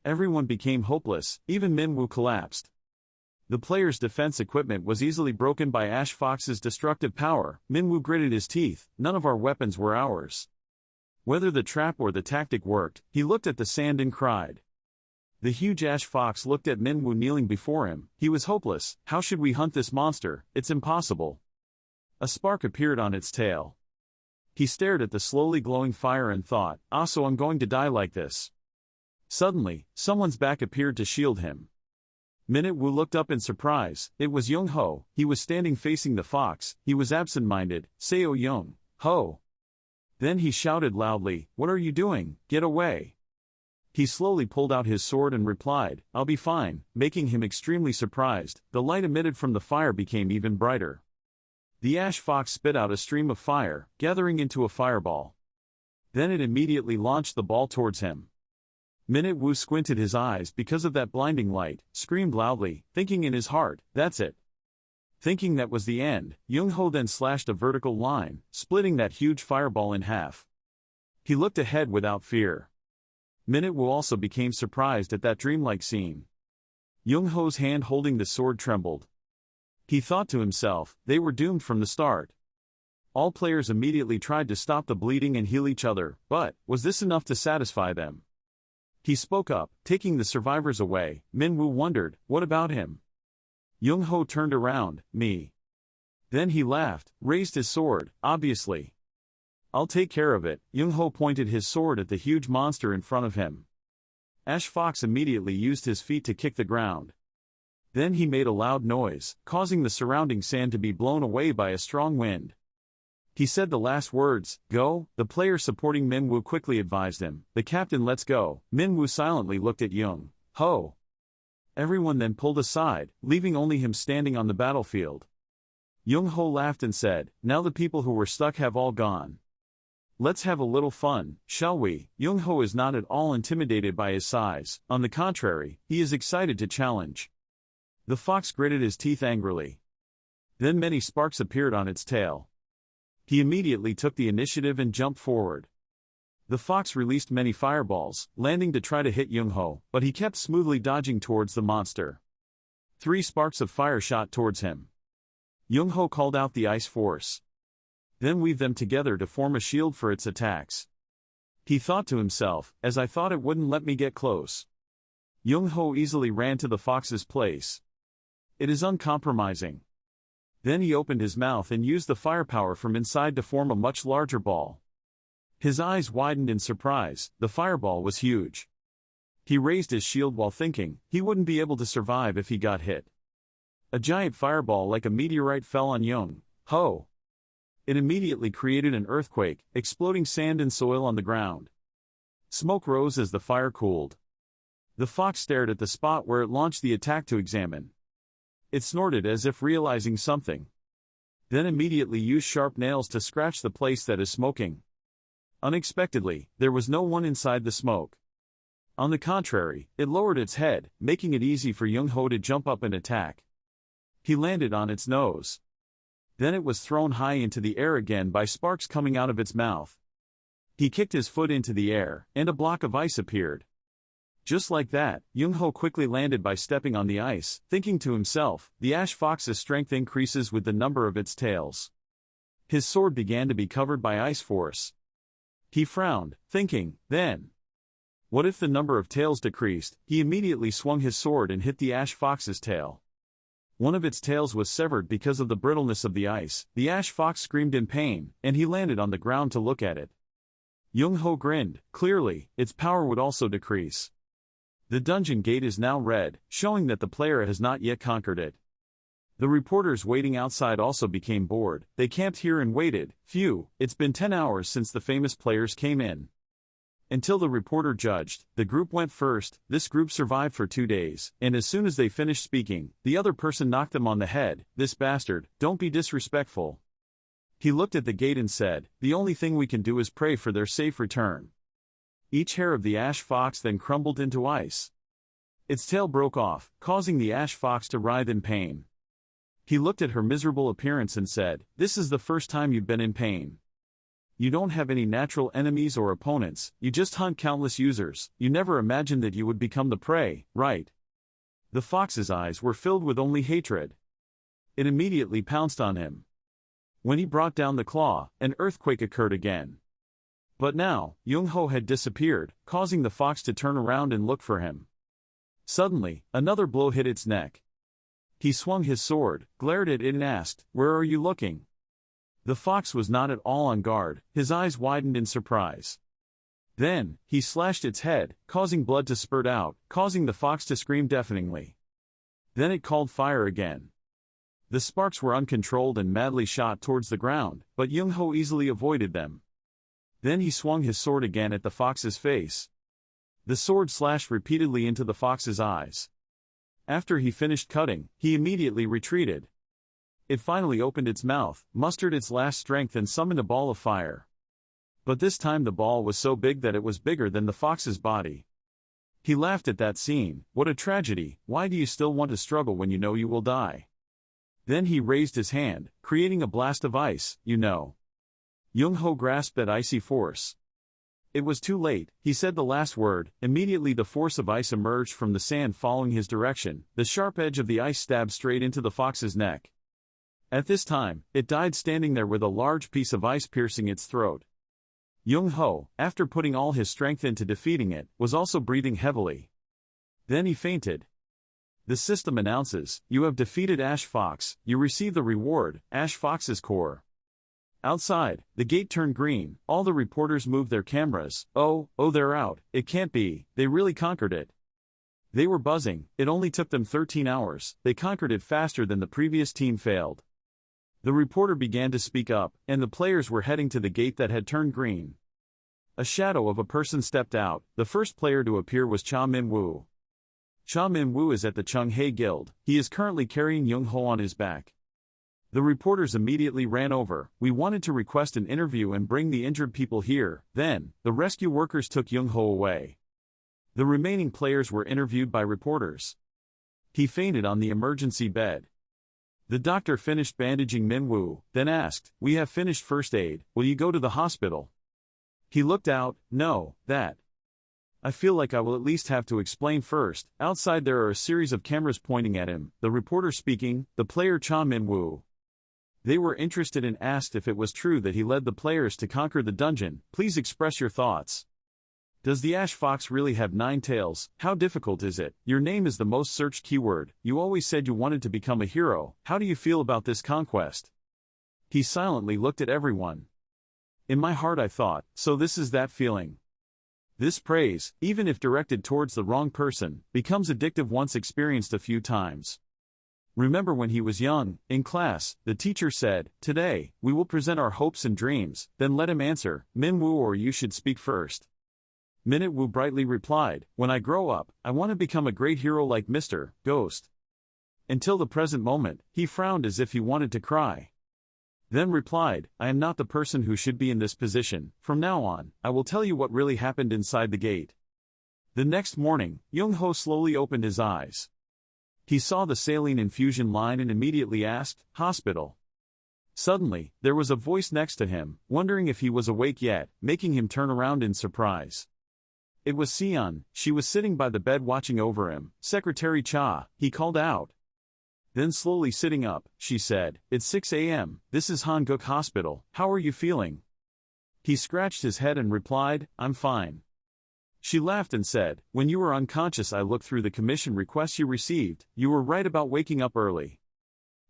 Everyone became hopeless, even Min Wu collapsed. The player's defense equipment was easily broken by Ash Fox's destructive power. Min Wu gritted his teeth. None of our weapons were ours. Whether the trap or the tactic worked, he looked at the sand and cried. The huge Ash Fox looked at Min Wu kneeling before him. He was hopeless. How should we hunt this monster? It's impossible. A spark appeared on its tail. He stared at the slowly glowing fire and thought, so I'm going to die like this. Suddenly, someone's back appeared to shield him. Minute Wu looked up in surprise. It was Young Ho. He was standing facing the fox. He was absent-minded. Seo Young Ho. Then he shouted loudly, "What are you doing? Get away!" He slowly pulled out his sword and replied, "I'll be fine," making him extremely surprised. The light emitted from the fire became even brighter. The ash fox spit out a stream of fire, gathering into a fireball. Then it immediately launched the ball towards him. Minute Wu squinted his eyes because of that blinding light, screamed loudly, thinking in his heart, "That's it." Thinking that was the end, Young Ho then slashed a vertical line, splitting that huge fireball in half. He looked ahead without fear. Minute Wu also became surprised at that dreamlike scene. Young Ho's hand holding the sword trembled. He thought to himself, they were doomed from the start. All players immediately tried to stop the bleeding and heal each other, but, was this enough to satisfy them? He spoke up, taking the survivors away. Min Wu wondered, what about him? Young Ho turned around, me. Then he laughed, raised his sword, obviously. I'll take care of it. Young Ho pointed his sword at the huge monster in front of him. Ash Fox immediately used his feet to kick the ground. Then he made a loud noise, causing the surrounding sand to be blown away by a strong wind. He said the last words, "Go." The player supporting Min Wu quickly advised him, "The captain, let's go." Min Wu silently looked at Young Ho. Everyone then pulled aside, leaving only him standing on the battlefield. Young Ho laughed and said, "Now the people who were stuck have all gone. Let's have a little fun, shall we?" Young Ho is not at all intimidated by his size. On the contrary, he is excited to challenge. The fox gritted his teeth angrily. Then many sparks appeared on its tail. He immediately took the initiative and jumped forward. The fox released many fireballs, landing to try to hit Young Ho, but he kept smoothly dodging towards the monster. 3 sparks of fire shot towards him. Young Ho called out the ice force. Then weaved them together to form a shield for its attacks. He thought to himself, as I thought it wouldn't let me get close. Young Ho easily ran to the fox's place. It is uncompromising. Then he opened his mouth and used the firepower from inside to form a much larger ball. His eyes widened in surprise. The fireball was huge. He raised his shield while thinking, he wouldn't be able to survive if he got hit. A giant fireball like a meteorite fell on Young Ho. It immediately created an earthquake, exploding sand and soil on the ground. Smoke rose as the fire cooled. The fox stared at the spot where it launched the attack to examine. It snorted as if realizing something. Then immediately used sharp nails to scratch the place that is smoking. Unexpectedly, there was no one inside the smoke. On the contrary, it lowered its head, making it easy for Young Ho to jump up and attack. He landed on its nose. Then it was thrown high into the air again by sparks coming out of its mouth. He kicked his foot into the air, and a block of ice appeared. Just like that, Young Ho quickly landed by stepping on the ice, thinking to himself, the ash fox's strength increases with the number of its tails. His sword began to be covered by ice force. He frowned, thinking, then, what if the number of tails decreased? He immediately swung his sword and hit the ash fox's tail. One of its tails was severed because of the brittleness of the ice. The ash fox screamed in pain, and he landed on the ground to look at it. Young Ho grinned. Clearly, its power would also decrease. The dungeon gate is now red, showing that the player has not yet conquered it. The reporters waiting outside also became bored. They camped here and waited. Phew, it's been 10 hours since the famous players came in. Until the reporter judged, the group went first. This group survived for 2 days, and as soon as they finished speaking, the other person knocked them on the head. This bastard, don't be disrespectful. He looked at the gate and said, the only thing we can do is pray for their safe return. Each hair of the ash fox then crumbled into ice. Its tail broke off, causing the ash fox to writhe in pain. He looked at her miserable appearance and said, this is the first time you've been in pain. You don't have any natural enemies or opponents, you just hunt countless users. You never imagined that you would become the prey, right? The fox's eyes were filled with only hatred. It immediately pounced on him. When he brought down the claw, an earthquake occurred again. But now, Young-ho had disappeared, causing the fox to turn around and look for him. Suddenly, another blow hit its neck. He swung his sword, glared at it and asked, where are you looking? The fox was not at all on guard, his eyes widened in surprise. Then, he slashed its head, causing blood to spurt out, causing the fox to scream deafeningly. Then it called fire again. The sparks were uncontrolled and madly shot towards the ground, but Young-ho easily avoided them. Then he swung his sword again at the fox's face. The sword slashed repeatedly into the fox's eyes. After he finished cutting, he immediately retreated. It finally opened its mouth, mustered its last strength and summoned a ball of fire. But this time the ball was so big that it was bigger than the fox's body. He laughed at that scene. What a tragedy, why do you still want to struggle when you know you will die? Then he raised his hand, creating a blast of ice, you know. Young-ho grasped that icy force. It was too late, he said the last word. Immediately the force of ice emerged from the sand following his direction. The sharp edge of the ice stabbed straight into the fox's neck. At this time, it died standing there with a large piece of ice piercing its throat. Young-ho, after putting all his strength into defeating it, was also breathing heavily. Then he fainted. The system announces, you have defeated Ash Fox, you receive the reward, Ash Fox's core. Outside, the gate turned green, all the reporters moved their cameras. Oh, they're out, it can't be, they really conquered it. They were buzzing, it only took them 13 hours, they conquered it faster than the previous team failed. The reporter began to speak up, and the players were heading to the gate that had turned green. A shadow of a person stepped out. The first player to appear was Cha Min-woo. Cha Min-woo is at the Chung-hae Guild. He is currently carrying Young-ho on his back. The reporters immediately ran over. We wanted to request an interview and bring the injured people here. Then, the rescue workers took Young-ho away. The remaining players were interviewed by reporters. He fainted on the emergency bed. The doctor finished bandaging Min-woo, then asked, we have finished first aid, will you go to the hospital? He looked out, no, that. I feel like I will at least have to explain first. Outside there are a series of cameras pointing at him, the reporter speaking, the player Cha Min-woo. They were interested and asked if it was true that he led the players to conquer the dungeon. Please express your thoughts. Does the Ash Fox really have 9 tails? How difficult is it? Your name is the most searched keyword. You always said you wanted to become a hero. How do you feel about this conquest? He silently looked at everyone. In my heart I thought, so this is that feeling. This praise, even if directed towards the wrong person, becomes addictive once experienced a few times. Remember when he was young, in class, the teacher said, today, we will present our hopes and dreams, then let him answer, Min-woo or you should speak first. Min-woo brightly replied, when I grow up, I want to become a great hero like Mr. Ghost. Until the present moment, he frowned as if he wanted to cry. Then replied, I am not the person who should be in this position. From now on, I will tell you what really happened inside the gate. The next morning, Young-ho slowly opened his eyes. He saw the saline infusion line and immediately asked, hospital. Suddenly, there was a voice next to him, wondering if he was awake yet, making him turn around in surprise. It was Seon. She was sitting by the bed watching over him. Secretary Cha, he called out. Then slowly sitting up, she said, it's 6 a.m., this is Hanguk Hospital, how are you feeling? He scratched his head and replied, I'm fine. She laughed and said, when you were unconscious I looked through the commission requests you received, you were right about waking up early.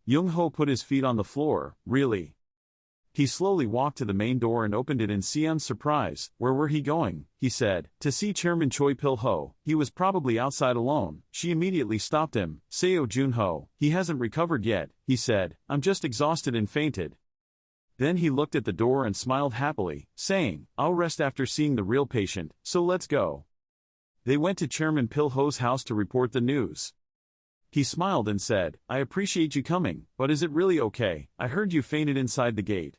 Young-ho put his feet on the floor, really? He slowly walked to the main door and opened it in Sion's surprise. Where were he going? He said. To see Chairman Choi Pil-ho. He was probably outside alone. She immediately stopped him. Seo Jun-ho. He hasn't recovered yet, he said. I'm just exhausted and fainted. Then he looked at the door and smiled happily, saying, I'll rest after seeing the real patient, so let's go. They went to Chairman Pil-ho's house to report the news. He smiled and said, I appreciate you coming, but is it really okay? I heard you fainted inside the gate.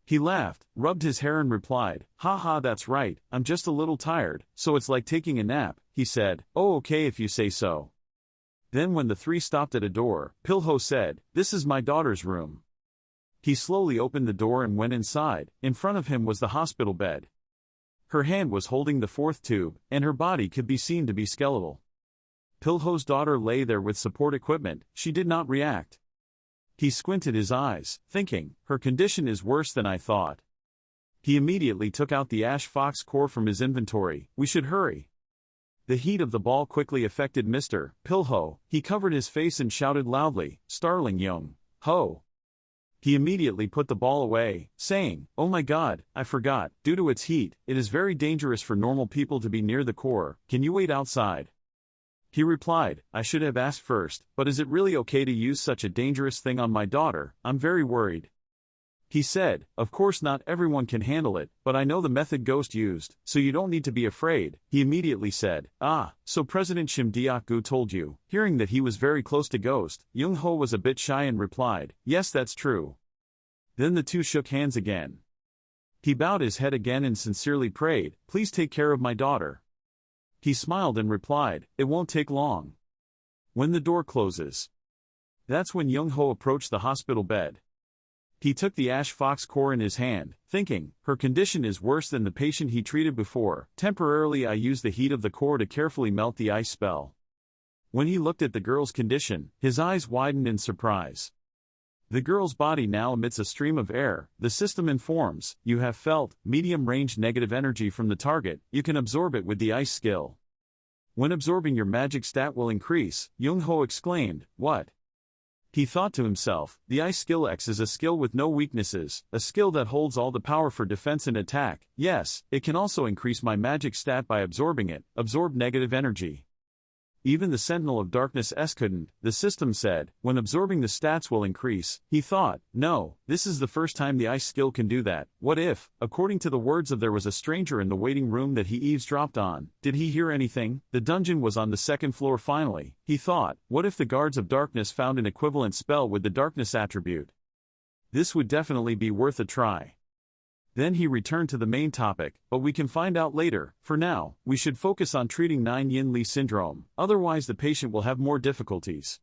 He laughed, rubbed his hair and replied, haha, that's right, I'm just a little tired, so it's like taking a nap, he said. Oh, okay if you say so. Then when the three stopped at a door, Pil-ho said, this is my daughter's room. He slowly opened the door and went inside. In front of him was the hospital bed. Her hand was holding the fourth tube, and her body could be seen to be skeletal. Pil-ho's daughter lay there with support equipment. She did not react. He squinted his eyes, thinking, her condition is worse than I thought. He immediately took out the ash fox core from his inventory. We should hurry. The heat of the ball quickly affected Mr. Pil-ho. He covered his face and shouted loudly, Starling Young Ho. He immediately put the ball away, saying, oh my god, I forgot, due to its heat, it is very dangerous for normal people to be near the core. Can you wait outside? He replied, I should have asked first, but is it really okay to use such a dangerous thing on my daughter? I'm very worried. He said, of course not everyone can handle it, but I know the method Ghost used, so you don't need to be afraid. He immediately said, so President Shim Deok-gu told you. Hearing that he was very close to Ghost, Young-ho was a bit shy and replied, yes, that's true. Then the two shook hands again. He bowed his head again and sincerely prayed, please take care of my daughter. He smiled and replied, it won't take long. When the door closes. That's when Young-ho approached the hospital bed. He took the ash fox core in his hand, thinking, her condition is worse than the patient he treated before. Temporarily I used the heat of the core to carefully melt the ice spell. When he looked at the girl's condition, his eyes widened in surprise. The girl's body now emits a stream of air. The system informs, you have felt medium-range negative energy from the target. You can absorb it with the ice skill. When absorbing your magic stat will increase, Young-ho exclaimed, what? He thought to himself, the ice skill X is a skill with no weaknesses, a skill that holds all the power for defense and attack. Yes, it can also increase my magic stat by absorbing it. Absorb negative energy. Even the Sentinel of Darkness S couldn't, the system said, when absorbing the stats will increase. He thought, no, this is the first time the ice skill can do that. What if, according to the words of there was a stranger in the waiting room that he eavesdropped on, did he hear anything? The dungeon was on the second floor finally. He thought, what if the Guards of Darkness found an equivalent spell with the darkness attribute? This would definitely be worth a try. Then he returned to the main topic, but we can find out later. For now, we should focus on treating Nine Yin Li syndrome, otherwise the patient will have more difficulties.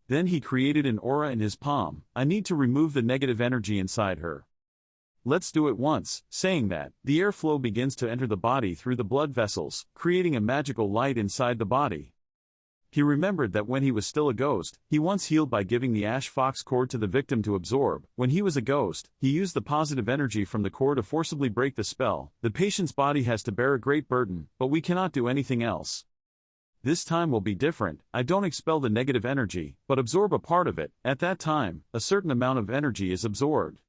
Then he created an aura in his palm. I need to remove the negative energy inside her. Let's do it once. Saying that, the airflow begins to enter the body through the blood vessels, creating a magical light inside the body. He remembered that when he was still a ghost, he once healed by giving the ash fox core to the victim to absorb. When he was a ghost, he used the positive energy from the core to forcibly break the spell. The patient's body has to bear a great burden, but we cannot do anything else. This time will be different. I don't expel the negative energy, but absorb a part of it. At that time, a certain amount of energy is absorbed.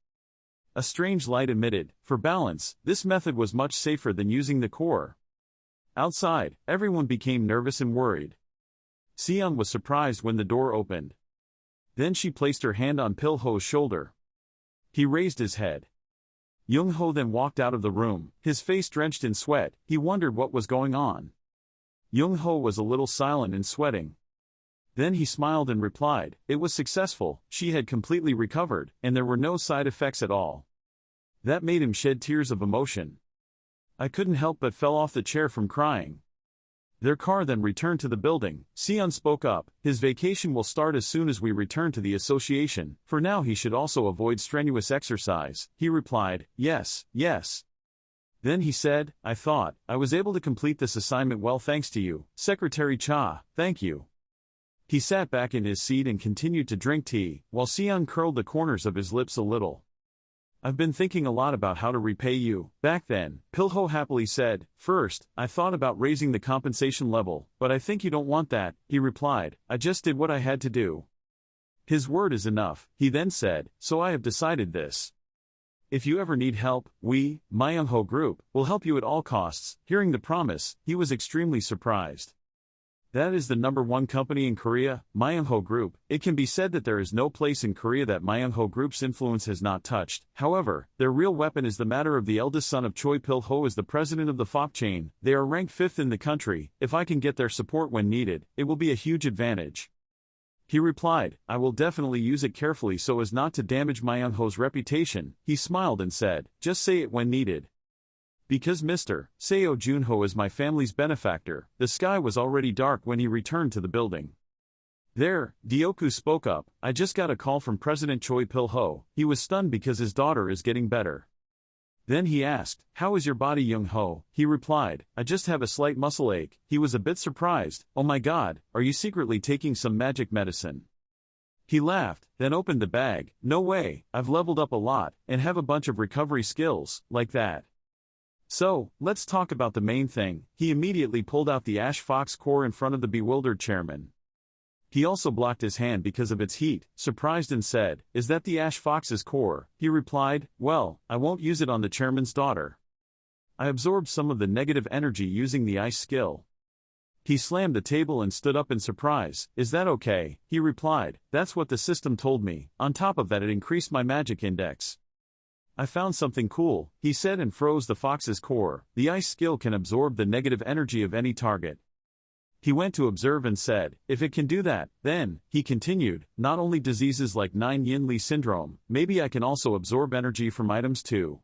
A strange light emitted. For balance, this method was much safer than using the core. Outside, everyone became nervous and worried. Seon was surprised when the door opened. Then she placed her hand on Pil-ho's shoulder. He raised his head. Young-ho then walked out of the room, his face drenched in sweat. He wondered what was going on. Young-ho was a little silent and sweating. Then he smiled and replied, it was successful, she had completely recovered, and there were no side effects at all. That made him shed tears of emotion. I couldn't help but fell off the chair from crying. Their car then returned to the building. Seon spoke up, his vacation will start as soon as we return to the association. For now he should also avoid strenuous exercise. He replied, yes, yes. Then he said, I thought, I was able to complete this assignment well thanks to you, Secretary Cha, thank you. He sat back in his seat and continued to drink tea, while Seon curled the corners of his lips a little. I've been thinking a lot about how to repay you. Back then, Pil-ho happily said, first, I thought about raising the compensation level, but I think you don't want that. He replied, I just did what I had to do. His word is enough. He then said, so I have decided this. If you ever need help, we, Manhwa Group, will help you at all costs. Hearing the promise, he was extremely surprised. That is the #1 company in Korea, Manhwa Group. It can be said that there is no place in Korea that Manhwa Group's influence has not touched. However, their real weapon is the matter of the eldest son of Choi Pil-ho as the president of the FOP chain. They are ranked 5th in the country. If I can get their support when needed, it will be a huge advantage. He replied, I will definitely use it carefully so as not to damage Manhwa's reputation. He smiled and said, just say it when needed. Because Mr. Seo Junho is my family's benefactor, the sky was already dark when he returned to the building. There, Dioku spoke up, I just got a call from President Choi Pil-ho. He was stunned because his daughter is getting better. Then he asked, how is your body, Young-ho? He replied, I just have a slight muscle ache. He was a bit surprised. Oh my god, are you secretly taking some magic medicine? He laughed, then opened the bag. No way, I've leveled up a lot, and have a bunch of recovery skills, like that. So, let's talk about the main thing. He immediately pulled out the Ash Fox core in front of the bewildered chairman. He also blocked his hand because of its heat, surprised and said, is that the Ash Fox's core? He replied, well, I won't use it on the chairman's daughter. I absorbed some of the negative energy using the ice skill. He slammed the table and stood up in surprise. Is that okay? He replied, that's what the system told me. On top of that, it increased my magic index. I found something cool, he said and froze the fox's core. The ice skill can absorb the negative energy of any target. He went to observe and said, if it can do that, then, he continued, not only diseases like 9-Yin-Li syndrome, maybe I can also absorb energy from items too.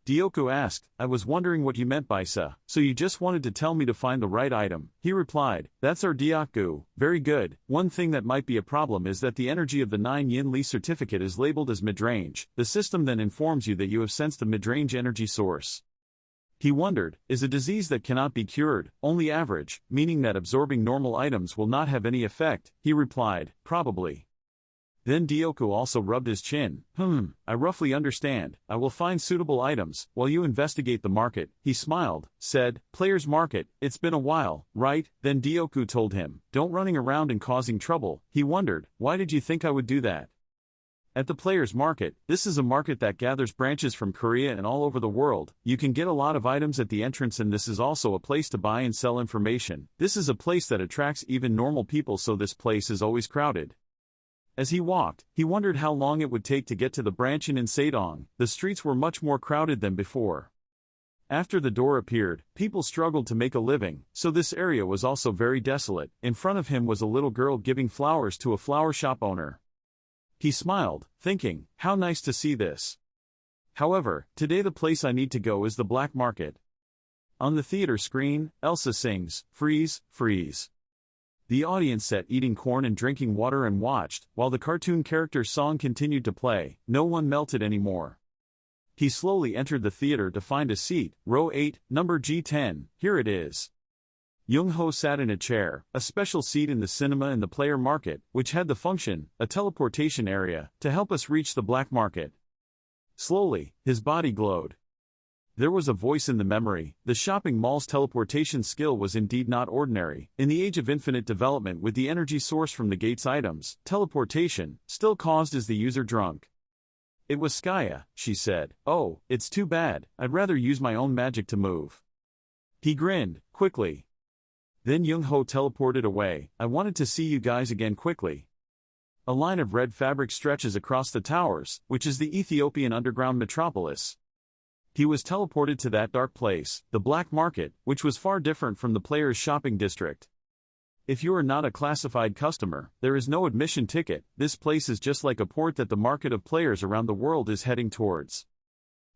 Dioku asked, I was wondering what you meant by so you just wanted to tell me to find the right item. He replied, that's our Dioku, very good. One thing that might be a problem is that the energy of the 9-Yin-Li certificate is labeled as midrange. The system then informs you that you have sensed a midrange energy source. He wondered, is a disease that cannot be cured, only average, meaning that absorbing normal items will not have any effect? He replied, probably. Then Dioku also rubbed his chin. I roughly understand. I will find suitable items, while you investigate the market. He smiled, said, player's market, it's been a while, right? Then Dioku told him, don't running around and causing trouble. He wondered, why did you think I would do that? At the player's market, this is a market that gathers branches from Korea and all over the world. You can get a lot of items at the entrance, and this is also a place to buy and sell information. This is a place that attracts even normal people, so this place is always crowded. As he walked, he wondered how long it would take to get to the branch in Insadong. The streets were much more crowded than before. After the door appeared, people struggled to make a living, so this area was also very desolate. In front of him was a little girl giving flowers to a flower shop owner. He smiled, thinking, how nice to see this. However, today the place I need to go is the black market. On the theater screen, Elsa sings, Freeze, Freeze. The audience sat eating corn and drinking water and watched, while the cartoon character's song continued to play. No one melted anymore. He slowly entered the theater to find a seat, row 8, number G10, here it is. Young-ho sat in a chair, a special seat in the cinema in the player market, which had the function, a teleportation area, to help us reach the black market. Slowly, his body glowed. There was a voice in the memory, the shopping mall's teleportation skill was indeed not ordinary. In the age of infinite development with the energy source from the gate's items, teleportation, still caused as the user drunk. It was Skaya, she said. Oh, it's too bad, I'd rather use my own magic to move. He grinned, quickly. Then Young-ho teleported away. I wanted to see you guys again quickly. A line of red fabric stretches across the towers, which is the Ethiopian underground metropolis. He was teleported to that dark place, the black market, which was far different from the player's shopping district. If you are not a classified customer, there is no admission ticket. This place is just like a port that the market of players around the world is heading towards.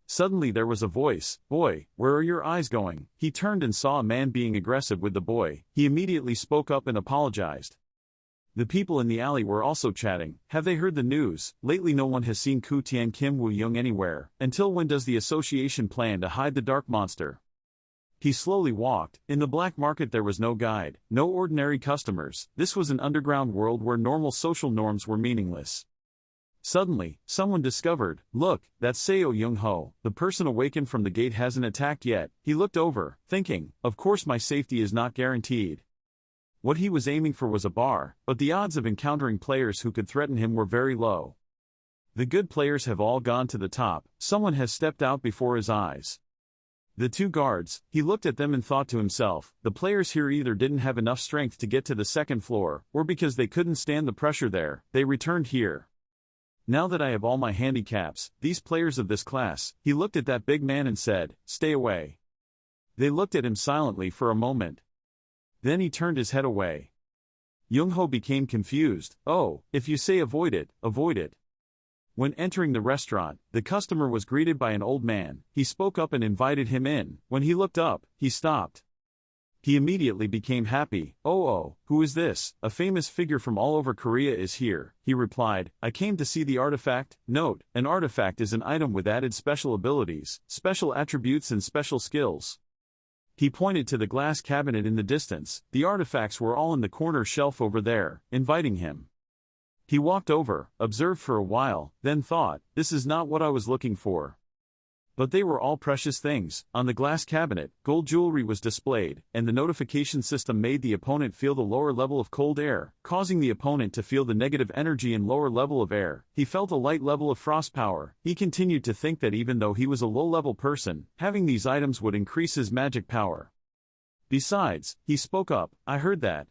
Suddenly there was a voice, boy, where are your eyes going? He turned and saw a man being aggressive with the boy. He immediately spoke up and apologized. The people in the alley were also chatting. Have they heard the news? Lately no one has seen Ku Tian Kim Woo Young anywhere. Until when does the association plan to hide the dark monster? He slowly walked. In the black market there was no guide, no ordinary customers. This was an underground world where normal social norms were meaningless. Suddenly, someone discovered, look, that's Seo Young-ho. The person awakened from the gate hasn't attacked yet. He looked over, thinking, of course my safety is not guaranteed. What he was aiming for was a bar, but the odds of encountering players who could threaten him were very low. The good players have all gone to the top, someone has stepped out before his eyes. The two guards, he looked at them and thought to himself, the players here either didn't have enough strength to get to the second floor, or because they couldn't stand the pressure there, they returned here. Now that I have all my handicaps, these players of this class, he looked at that big man and said, stay away. They looked at him silently for a moment. Then he turned his head away. Young-ho became confused. Oh, if you say avoid it, avoid it. When entering the restaurant, the customer was greeted by an old man. He spoke up and invited him in. When he looked up, he stopped. He immediately became happy. Oh, who is this? A famous figure from all over Korea is here, he replied. I came to see the artifact. Note, an artifact is an item with added special abilities, special attributes and special skills. He pointed to the glass cabinet in the distance. The artifacts were all in the corner shelf over there, inviting him. He walked over, observed for a while, then thought, this is not what I was looking for. But they were all precious things. On the glass cabinet, gold jewelry was displayed, and the notification system made the opponent feel the lower level of cold air, causing the opponent to feel the negative energy in lower level of air. He felt a light level of frost power. He continued to think that even though he was a low-level person, having these items would increase his magic power. Besides, he spoke up, I heard that.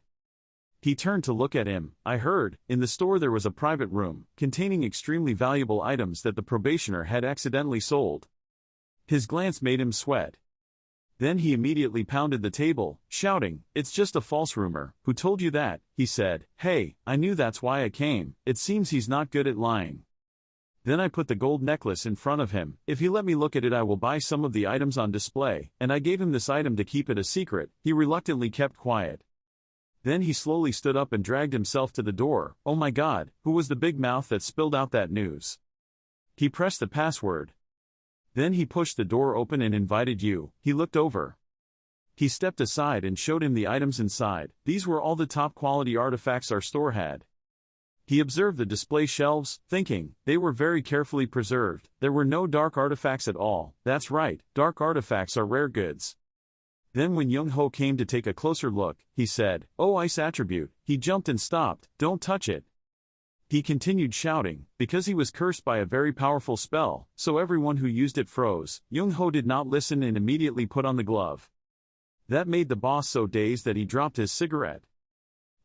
He turned to look at him. I heard, in the store there was a private room, containing extremely valuable items that the probationer had accidentally sold. His glance made him sweat. Then he immediately pounded the table, shouting, it's just a false rumor. Who told you that? He said, hey, I knew that's why I came. It seems he's not good at lying. Then I put the gold necklace in front of him. If he let me look at it I will buy some of the items on display, and I gave him this item to keep it a secret. He reluctantly kept quiet. Then he slowly stood up and dragged himself to the door. Oh my God, who was the big mouth that spilled out that news? He pressed the password. Then he pushed the door open and invited you. He looked over. He stepped aside and showed him the items inside. These were all the top quality artifacts our store had. He observed the display shelves, thinking, they were very carefully preserved. There were no dark artifacts at all. That's right, dark artifacts are rare goods. Then when Young-ho came to take a closer look, he said, oh, ice attribute. He jumped and stopped, don't touch it. He continued shouting, because he was cursed by a very powerful spell, so everyone who used it froze. Young-ho did not listen and immediately put on the glove. That made the boss so dazed that he dropped his cigarette.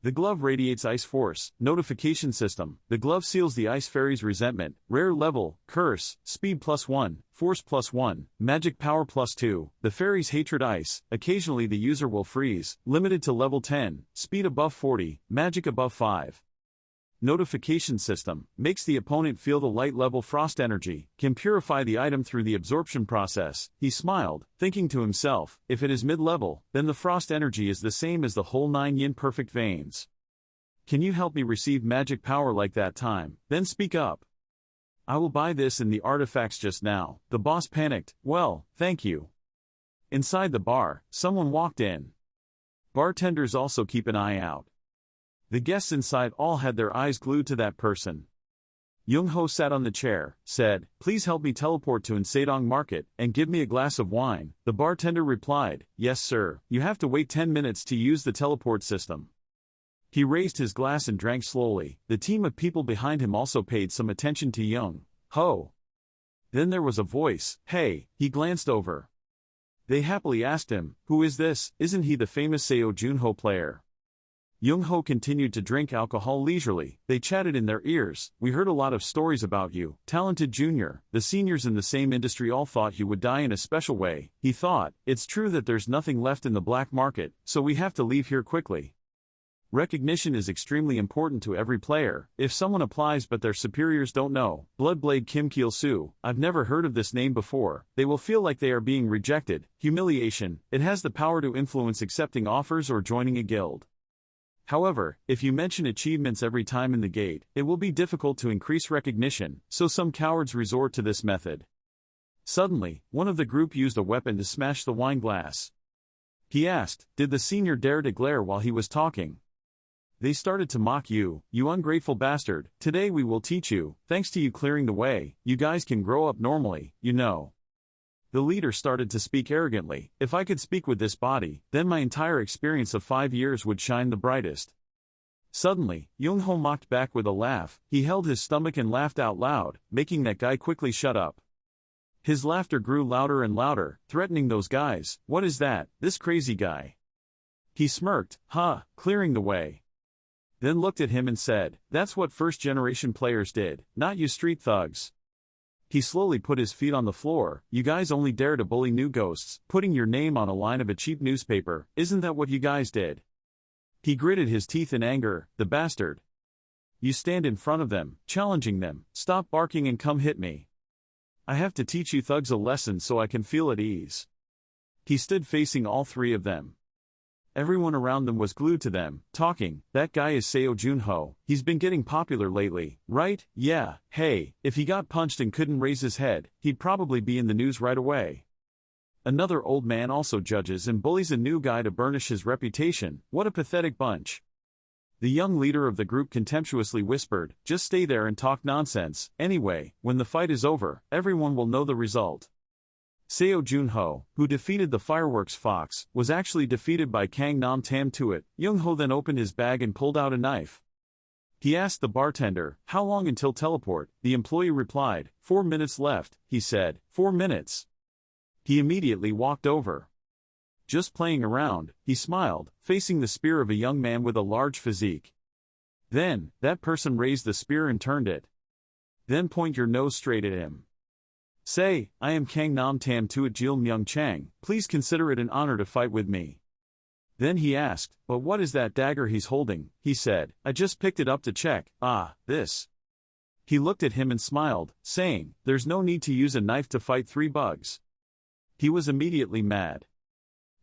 The glove radiates ice force, notification system. The glove seals the ice fairy's resentment, rare level, curse, speed +1, force +1, magic power +2, the fairy's hatred ice. Occasionally the user will freeze, limited to level 10, speed above 40, magic above 5. Notification system, makes the opponent feel the light level frost energy, can purify the item through the absorption process. He smiled, thinking to himself, if it is mid-level, then the frost energy is the same as the whole 9 yin perfect veins. Can you help me receive magic power like that time? Then speak up. I will buy this and the artifacts just now. The boss panicked, well, thank you. Inside the bar, someone walked in. Bartenders also keep an eye out. The guests inside all had their eyes glued to that person. Young-ho sat on the chair, said, please help me teleport to Insadong Market, and give me a glass of wine. The bartender replied, yes sir, you have to wait 10 minutes to use the teleport system. He raised his glass and drank slowly. The team of people behind him also paid some attention to Young-ho. Then there was a voice, hey, he glanced over. They happily asked him, who is this? Isn't he the famous Seo Junho player? Young-ho continued to drink alcohol leisurely. They chatted in their ears. We heard a lot of stories about you, talented junior. The seniors in the same industry all thought you would die in a special way. He thought, it's true that there's nothing left in the black market, so we have to leave here quickly. Recognition is extremely important to every player. If someone applies but their superiors don't know, Bloodblade Kim Kil-soo, I've never heard of this name before, they will feel like they are being rejected. Humiliation, it has the power to influence accepting offers or joining a guild. However, if you mention achievements every time in the gate, it will be difficult to increase recognition, so some cowards resort to this method. Suddenly, one of the group used a weapon to smash the wine glass. He asked, did the senior dare to glare while he was talking? They started to mock you, you ungrateful bastard. Today we will teach you, thanks to you clearing the way, you guys can grow up normally, you know. The leader started to speak arrogantly, if I could speak with this body, then my entire experience of 5 years would shine the brightest. Suddenly, Young-ho mocked back with a laugh. He held his stomach and laughed out loud, making that guy quickly shut up. His laughter grew louder and louder, threatening those guys. What is that, this crazy guy? He smirked, clearing the way. Then looked at him and said, that's what first-generation players did, not you street thugs. He slowly put his feet on the floor. You guys only dare to bully new ghosts, putting your name on a line of a cheap newspaper, isn't that what you guys did? He gritted his teeth in anger, the bastard. You stand in front of them, challenging them, stop barking and come hit me. I have to teach you thugs a lesson so I can feel at ease. He stood facing all three of them. Everyone around them was glued to them, talking. That guy is Seo Junho, he's been getting popular lately, right? Yeah, hey, if he got punched and couldn't raise his head, he'd probably be in the news right away. Another old man also judges and bullies a new guy to burnish his reputation. What a pathetic bunch. The young leader of the group contemptuously whispered, just stay there and talk nonsense. Anyway, when the fight is over, everyone will know the result. Seo Junho, who defeated the fireworks fox, was actually defeated by Kang Nam Tam Tuat. Young-ho then opened his bag and pulled out a knife. He asked the bartender, how long until teleport? The employee replied, 4 minutes left. He said, 4 minutes. He immediately walked over. Just playing around, he smiled, facing the spear of a young man with a large physique. Then, that person raised the spear and turned it. Then point your nose straight at him. Say, I am Kang Nam Tam Tuat Jil Myung Chang, please consider it an honor to fight with me. Then he asked, but what is that dagger he's holding? He said, I just picked it up to check. This. He looked at him and smiled, saying, there's no need to use a knife to fight 3 bugs. He was immediately mad.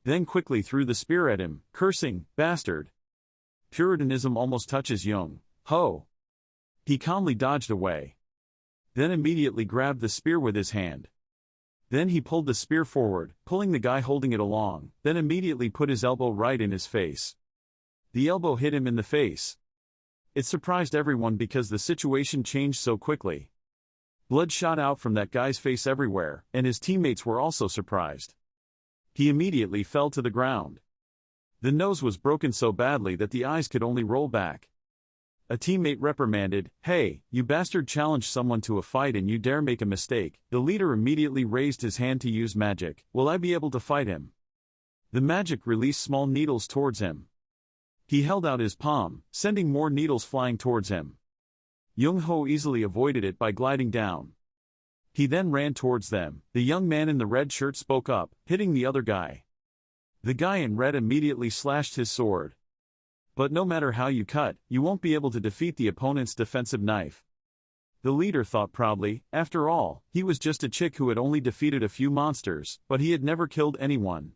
Then quickly threw the spear at him, cursing, bastard. Puritanism almost touches Young-ho. He calmly dodged away. Then immediately grabbed the spear with his hand. Then he pulled the spear forward, pulling the guy holding it along, then immediately put his elbow right in his face. The elbow hit him in the face. It surprised everyone because the situation changed so quickly. Blood shot out from that guy's face everywhere, and his teammates were also surprised. He immediately fell to the ground. The nose was broken so badly that the eyes could only roll back. A teammate reprimanded, hey, you bastard, challenged someone to a fight and you dare make a mistake. The leader immediately raised his hand to use magic. Will I be able to fight him? The magic released small needles towards him. He held out his palm, sending more needles flying towards him. Young-ho easily avoided it by gliding down. He then ran towards them. The young man in the red shirt spoke up, hitting the other guy. The guy in red immediately slashed his sword. But no matter how you cut, you won't be able to defeat the opponent's defensive knife. The leader thought proudly, after all, he was just a chick who had only defeated a few monsters, but he had never killed anyone.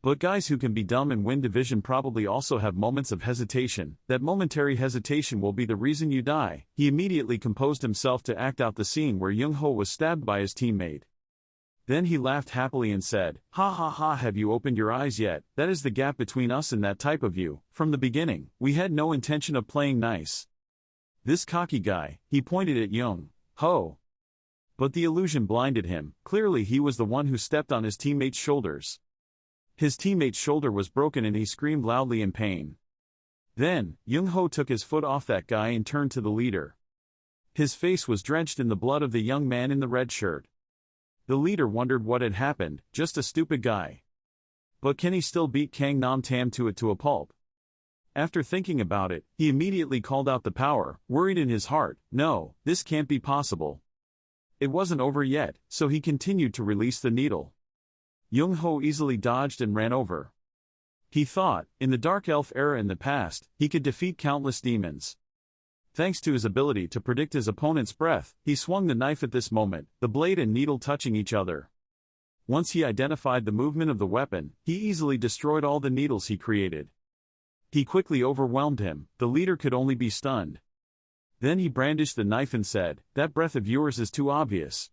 But guys who can be dumb and win division probably also have moments of hesitation. That momentary hesitation will be the reason you die. He immediately composed himself to act out the scene where Young-ho was stabbed by his teammate. Then he laughed happily and said, ha ha ha, have you opened your eyes yet? That is the gap between us and that type of you. From the beginning, we had no intention of playing nice. This cocky guy, he pointed at Young-ho. But the illusion blinded him. Clearly he was the one who stepped on his teammate's shoulders. His teammate's shoulder was broken and he screamed loudly in pain. Then, Young-ho took his foot off that guy and turned to the leader. His face was drenched in the blood of the young man in the red shirt. The leader wondered what had happened, just a stupid guy. But can he still beat Kang Nam Tam Tuat to a pulp? After thinking about it, he immediately called out the power, worried in his heart, no, this can't be possible. It wasn't over yet, so he continued to release the needle. Young-ho easily dodged and ran over. He thought, in the Dark Elf era in the past, he could defeat countless demons. Thanks to his ability to predict his opponent's breath, he swung the knife at this moment, the blade and needle touching each other. Once he identified the movement of the weapon, he easily destroyed all the needles he created. He quickly overwhelmed him. The leader could only be stunned. Then he brandished the knife and said, that breath of yours is too obvious.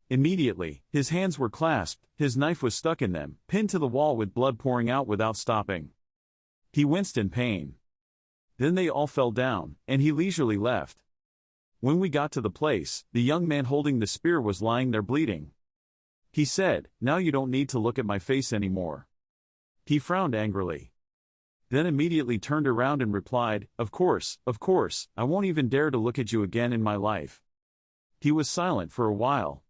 Immediately, his hands were clasped, his knife was stuck in them, pinned to the wall with blood pouring out without stopping. He winced in pain. Then they all fell down, and he leisurely left. When we got to the place, the young man holding the spear was lying there bleeding. He said, now you don't need to look at my face anymore. He frowned angrily. Then immediately turned around and replied, of course, I won't even dare to look at you again in my life. He was silent for a while.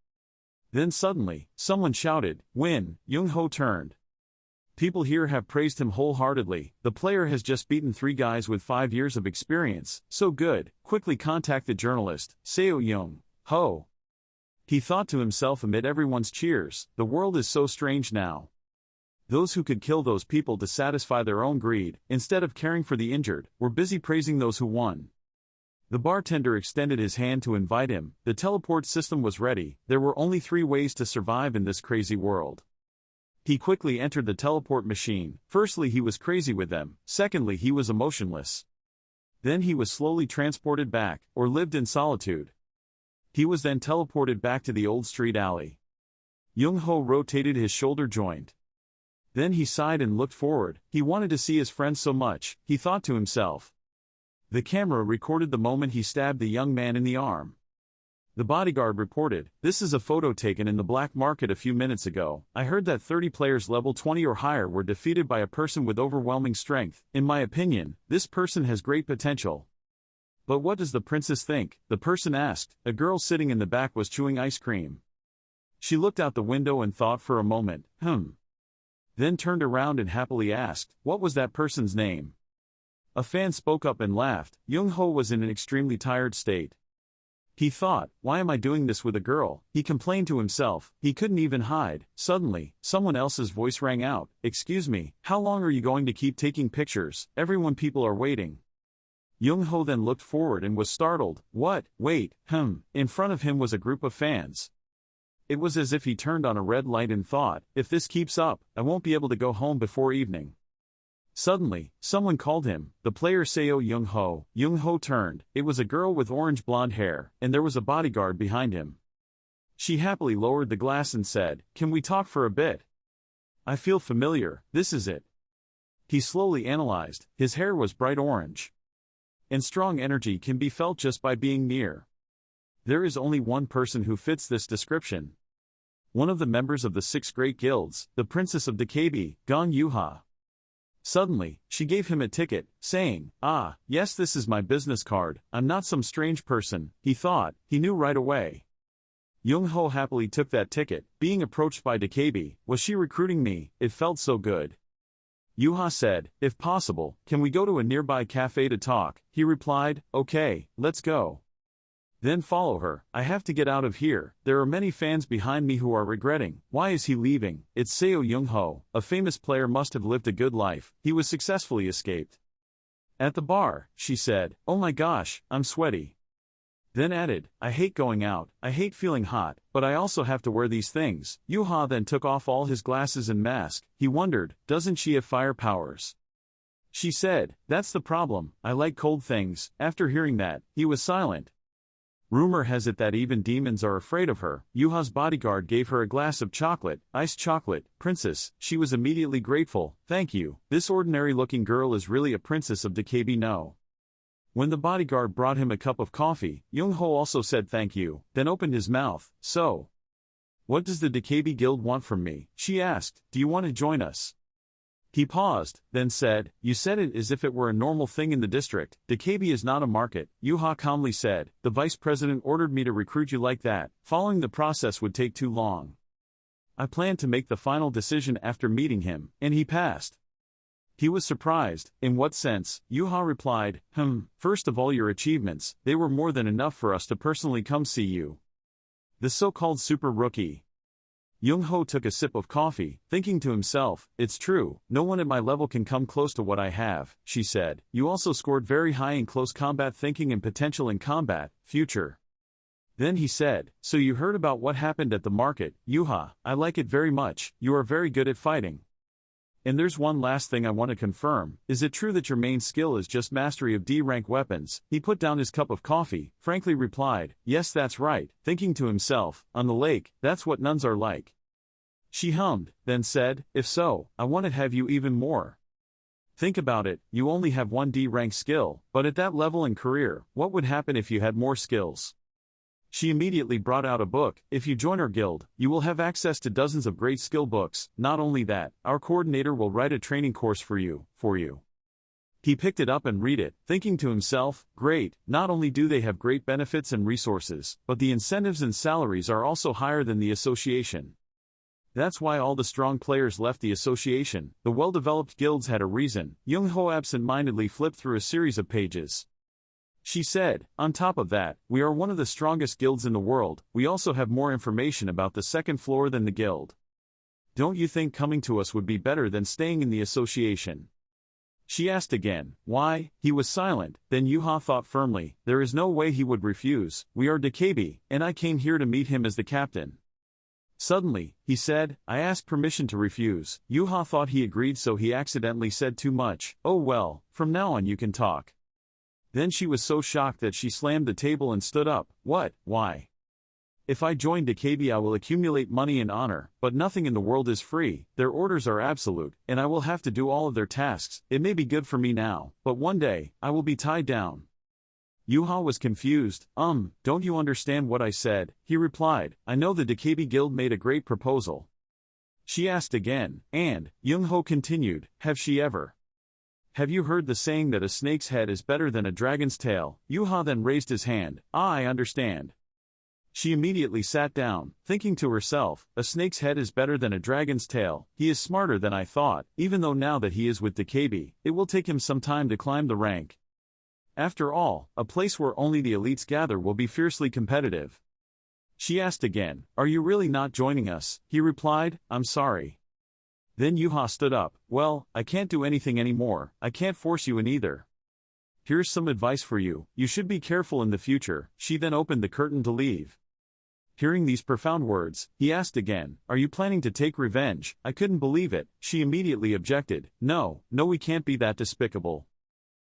Then suddenly, someone shouted, win. Young-ho turned. People here have praised him wholeheartedly. The player has just beaten 3 guys with 5 years of experience, so good. Quickly contact the journalist, Seo Young-ho. He thought to himself amid everyone's cheers, the world is so strange now. Those who could kill those people to satisfy their own greed, instead of caring for the injured, were busy praising those who won. The bartender extended his hand to invite him. The teleport system was ready. There were only 3 ways to survive in this crazy world. He quickly entered the teleport machine. Firstly, he was crazy with them. Secondly, he was emotionless. Then he was slowly transported back, or lived in solitude. He was then teleported back to the old street alley. Young-ho rotated his shoulder joint. Then he sighed and looked forward. He wanted to see his friends so much, he thought to himself. The camera recorded the moment he stabbed the young man in the arm. The bodyguard reported, this is a photo taken in the black market a few minutes ago. I heard that 30 players level 20 or higher were defeated by a person with overwhelming strength. In my opinion, this person has great potential. But what does the princess think? The person asked. A girl sitting in the back was chewing ice cream. She looked out the window and thought for a moment, Then turned around and happily asked, what was that person's name? A fan spoke up and laughed. Young-ho was in an extremely tired state. He thought, why am I doing this with a girl? He complained to himself. He couldn't even hide. Suddenly, someone else's voice rang out. Excuse me, how long are you going to keep taking pictures? People are waiting. Young-ho then looked forward and was startled. What? Wait, In front of him was a group of fans. It was as if he turned on a red light and thought, if this keeps up, I won't be able to go home before evening. Suddenly, someone called him. The player Seo Young-ho. Young-ho turned. It was a girl with orange blonde hair, and there was a bodyguard behind him. She happily lowered the glass and said, can we talk for a bit? I feel familiar, this is it. He slowly analyzed. His hair was bright orange. And strong energy can be felt just by being near. There is only one person who fits this description. One of the members of the 6 great guilds, the princess of Captivity, Gong Yuha. Suddenly, she gave him a ticket, saying, yes, this is my business card. I'm not some strange person, he thought. He knew right away. Young-ho happily took that ticket. Being approached by Captivity, was she recruiting me? It felt so good. Yuha said, if possible, can we go to a nearby cafe to talk? He replied, okay, let's go. Then follow her. I have to get out of here. There are many fans behind me who are regretting. Why is he leaving? It's Seo Young-ho. A famous player must have lived a good life. He was successfully escaped. At the bar, she said, oh my gosh, I'm sweaty. Then added, I hate going out, I hate feeling hot, but I also have to wear these things. Yuha then took off all his glasses and mask. He wondered, doesn't she have fire powers? She said, that's the problem, I like cold things. After hearing that, he was silent. Rumor has it that even demons are afraid of her. Yuha's bodyguard gave her a glass of chocolate, iced chocolate. Princess, she was immediately grateful. Thank you, this ordinary-looking girl is really a princess of Captivity. No. When the bodyguard brought him a cup of coffee, Young-ho also said thank you, then opened his mouth. So, what does the Captivity Guild want from me? She asked, do you want to join us? He paused, then said, you said it as if it were a normal thing in the district. Captivity is not a market. Yuha calmly said, the vice president ordered me to recruit you like that. Following the process would take too long. I planned to make the final decision after meeting him, and he passed. He was surprised. In what sense? Yuha replied, first of all your achievements, they were more than enough for us to personally come see you. The so-called super rookie. Young-ho took a sip of coffee, thinking to himself, it's true, no one at my level can come close to what I have, she said. You also scored very high in close combat thinking and potential in combat, future. Then he said, so you heard about what happened at the market, Yuha, I like it very much, you are very good at fighting. And there's one last thing I want to confirm, is it true that your main skill is just mastery of D-rank weapons? He put down his cup of coffee, frankly replied, yes that's right, thinking to himself, on the lake, that's what nuns are like. She hummed, then said, if so, I want to have you even more. Think about it, you only have one D-rank skill, but at that level in career, what would happen if you had more skills? She immediately brought out a book. If you join our guild, you will have access to dozens of great skill books. Not only that, our coordinator will write a training course for you. He picked it up and read it, thinking to himself, great, not only do they have great benefits and resources, but the incentives and salaries are also higher than the association. That's why all the strong players left the association. The well-developed guilds had a reason. Young-ho absent-mindedly flipped through a series of pages. She said, on top of that, we are one of the strongest guilds in the world. We also have more information about the second floor than the guild. Don't you think coming to us would be better than staying in the association? She asked again. Why? He was silent. Then Yuha thought firmly, there is no way he would refuse. We are Captivity, and I came here to meet him as the captain. Suddenly, he said, I asked permission to refuse. Yuha thought he agreed, so he accidentally said too much. Oh well, from now on you can talk. Then she was so shocked that she slammed the table and stood up. What? Why? If I join Captivity I will accumulate money and honor, but nothing in the world is free. Their orders are absolute, and I will have to do all of their tasks. It may be good for me now, but one day, I will be tied down. Yuha was confused. Don't you understand what I said? He replied, I know the Captivity Guild made a great proposal. She asked again, and, Young-ho continued, have she ever? Have you heard the saying that a snake's head is better than a dragon's tail? Yuha then raised his hand. I understand. She immediately sat down, thinking to herself, a snake's head is better than a dragon's tail. He is smarter than I thought, even though now that he is with Captivity, it will take him some time to climb the rank. After all, a place where only the elites gather will be fiercely competitive. She asked again, are you really not joining us? He replied, I'm sorry. Then Yuha stood up. Well, I can't do anything anymore. I can't force you in either. Here's some advice for you. You should be careful in the future. She then opened the curtain to leave. Hearing these profound words, he asked again, are you planning to take revenge? I couldn't believe it. She immediately objected. No, we can't be that despicable.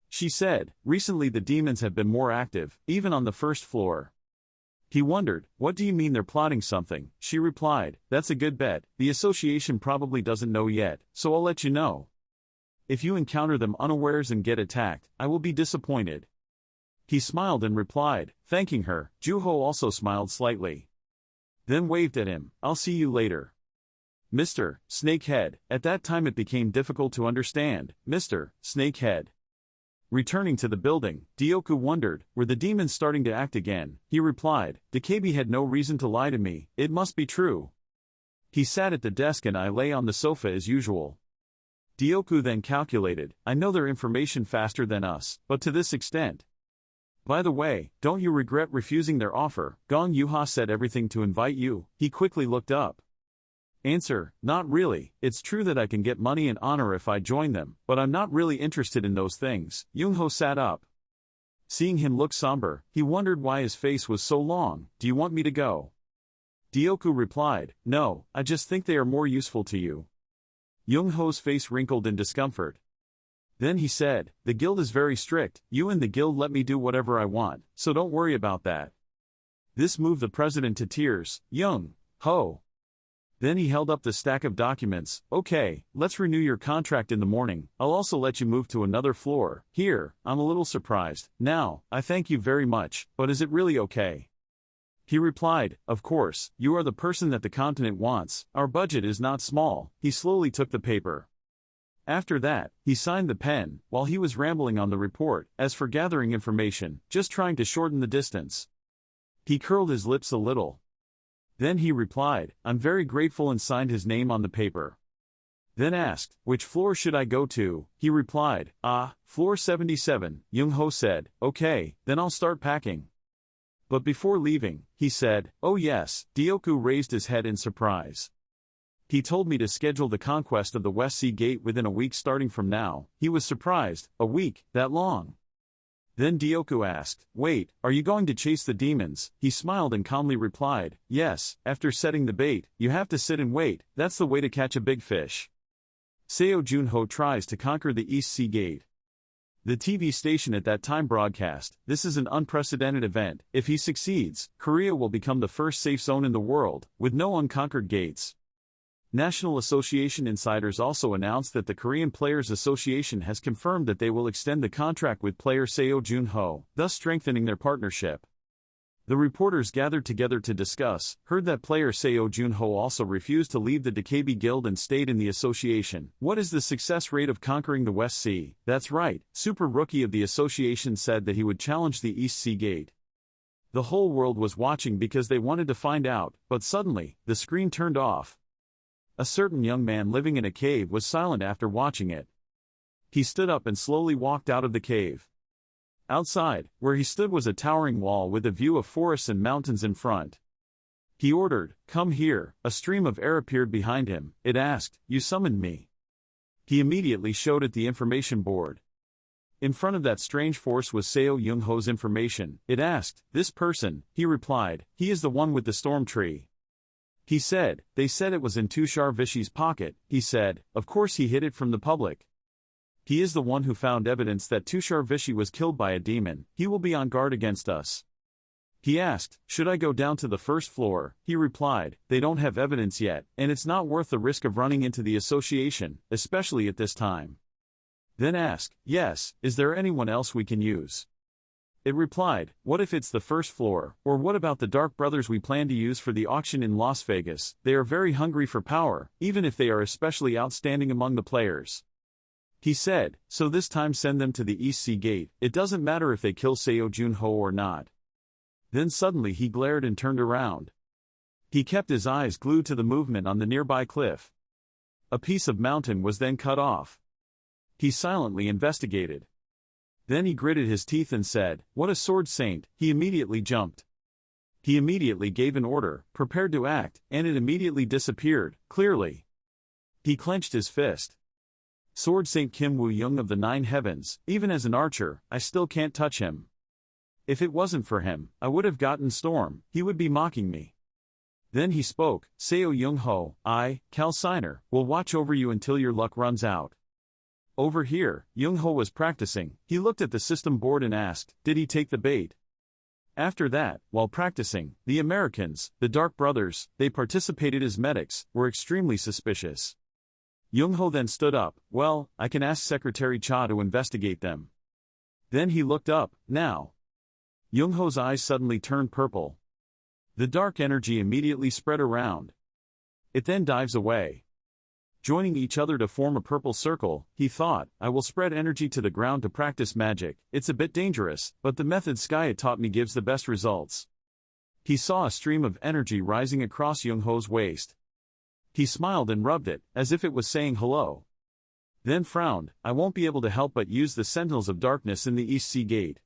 She said, recently the demons have been more active, even on the first floor. He wondered, what do you mean they're plotting something? She replied, that's a good bet. The association probably doesn't know yet, so I'll let you know. If you encounter them unawares and get attacked, I will be disappointed. He smiled and replied, thanking her. Juho also smiled slightly. Then waved at him, I'll see you later. Mr. Snakehead. At that time it became difficult to understand. Mr. Snakehead. Returning to the building, Dioku wondered, were the demons starting to act again? He replied, Dakabi had no reason to lie to me, it must be true. He sat at the desk and I lay on the sofa as usual. Dioku then calculated, I know their information faster than us, but to this extent. By the way, don't you regret refusing their offer? Gong Yuha said everything to invite you. He quickly looked up. Answer, not really. It's true that I can get money and honor if I join them, but I'm not really interested in those things. Young-ho sat up. Seeing him look somber, he wondered why his face was so long. Do you want me to go? Dioku replied, no, I just think they are more useful to you. Young-ho's face wrinkled in discomfort. Then he said, the guild is very strict. You and the guild let me do whatever I want, so don't worry about that. This moved the president to tears. Young-ho. Then he held up the stack of documents. Okay, let's renew your contract in the morning. I'll also let you move to another floor. Here, I'm a little surprised. Now, I thank you very much, but is it really okay? He replied, of course, you are the person that the continent wants. Our budget is not small. He slowly took the paper. After that, he signed the pen, while he was rambling on the report. As for gathering information, just trying to shorten the distance. He curled his lips a little. Then he replied, I'm very grateful, and signed his name on the paper. Then asked, which floor should I go to? He replied, floor 77. Young-ho said, okay, then I'll start packing. But before leaving, he said, oh yes. Dioku raised his head in surprise. He told me to schedule the conquest of the West Sea Gate within a week starting from now. He was surprised. A week, that long? Then Dioku asked, wait, are you going to chase the demons? He smiled and calmly replied, yes, after setting the bait, you have to sit and wait. That's the way to catch a big fish. Seo Junho tries to conquer the East Sea Gate. The TV station at that time broadcast, this is an unprecedented event. If he succeeds, Korea will become the first safe zone in the world, with no unconquered gates. National Association insiders also announced that the Korean Players Association has confirmed that they will extend the contract with player Seo Junho, thus strengthening their partnership. The reporters gathered together to discuss, heard that player Seo Junho also refused to leave the DKB Guild and stayed in the association. What is the success rate of conquering the West Sea? That's right, Super Rookie of the association said that he would challenge the East Sea Gate. The whole world was watching because they wanted to find out, but suddenly, the screen turned off. A certain young man living in a cave was silent after watching it. He stood up and slowly walked out of the cave. Outside, where he stood was a towering wall with a view of forests and mountains in front. He ordered, "Come here." A stream of air appeared behind him. It asked, "You summoned me?" He immediately showed it the information board. In front of that strange force was Seo Young-ho's information. It asked, "This person?" He replied, "He is the one with the storm tree." He said, "They said it was in Tushar Vishy's pocket." He said, "Of course he hid it from the public. He is the one who found evidence that Tushar Vishy was killed by a demon. He will be on guard against us." He asked, "Should I go down to the first floor?" He replied, "They don't have evidence yet, and it's not worth the risk of running into the association, especially at this time." Then asked, "Yes, is there anyone else we can use?" It replied, "What if it's the first floor, or what about the Dark Brothers we plan to use for the auction in Las Vegas? They are very hungry for power, even if they are especially outstanding among the players." He said, "So this time send them to the East Sea Gate, it doesn't matter if they kill Seo Junho or not." Then suddenly he glared and turned around. He kept his eyes glued to the movement on the nearby cliff. A piece of mountain was then cut off. He silently investigated. Then he gritted his teeth and said, "What a sword saint." He immediately jumped. He immediately gave an order, prepared to act, and it immediately disappeared, clearly. He clenched his fist. Sword Saint Kim Woo-young of the Nine Heavens, even as an archer, I still can't touch him. If it wasn't for him, I would have gotten Storm, he would be mocking me. Then he spoke, "Seo Young-ho, I, Cal Signer, will watch over you until your luck runs out." Over here, Young-ho was practicing. He looked at the system board and asked, "Did he take the bait?" After that, while practicing, the Americans, the Dark Brothers, they participated as medics, were extremely suspicious. Young-ho then stood up, "Well, I can ask Secretary Cha to investigate them." Then he looked up, "Now." Young-ho's eyes suddenly turned purple. The dark energy immediately spread around. It then dives away. Joining each other to form a purple circle, he thought, "I will spread energy to the ground to practice magic. It's a bit dangerous, but the method Skya taught me gives the best results." He saw a stream of energy rising across Young-ho's waist. He smiled and rubbed it, as if it was saying hello. Then frowned, "I won't be able to help but use the Sentinels of Darkness in the East Sea Gate.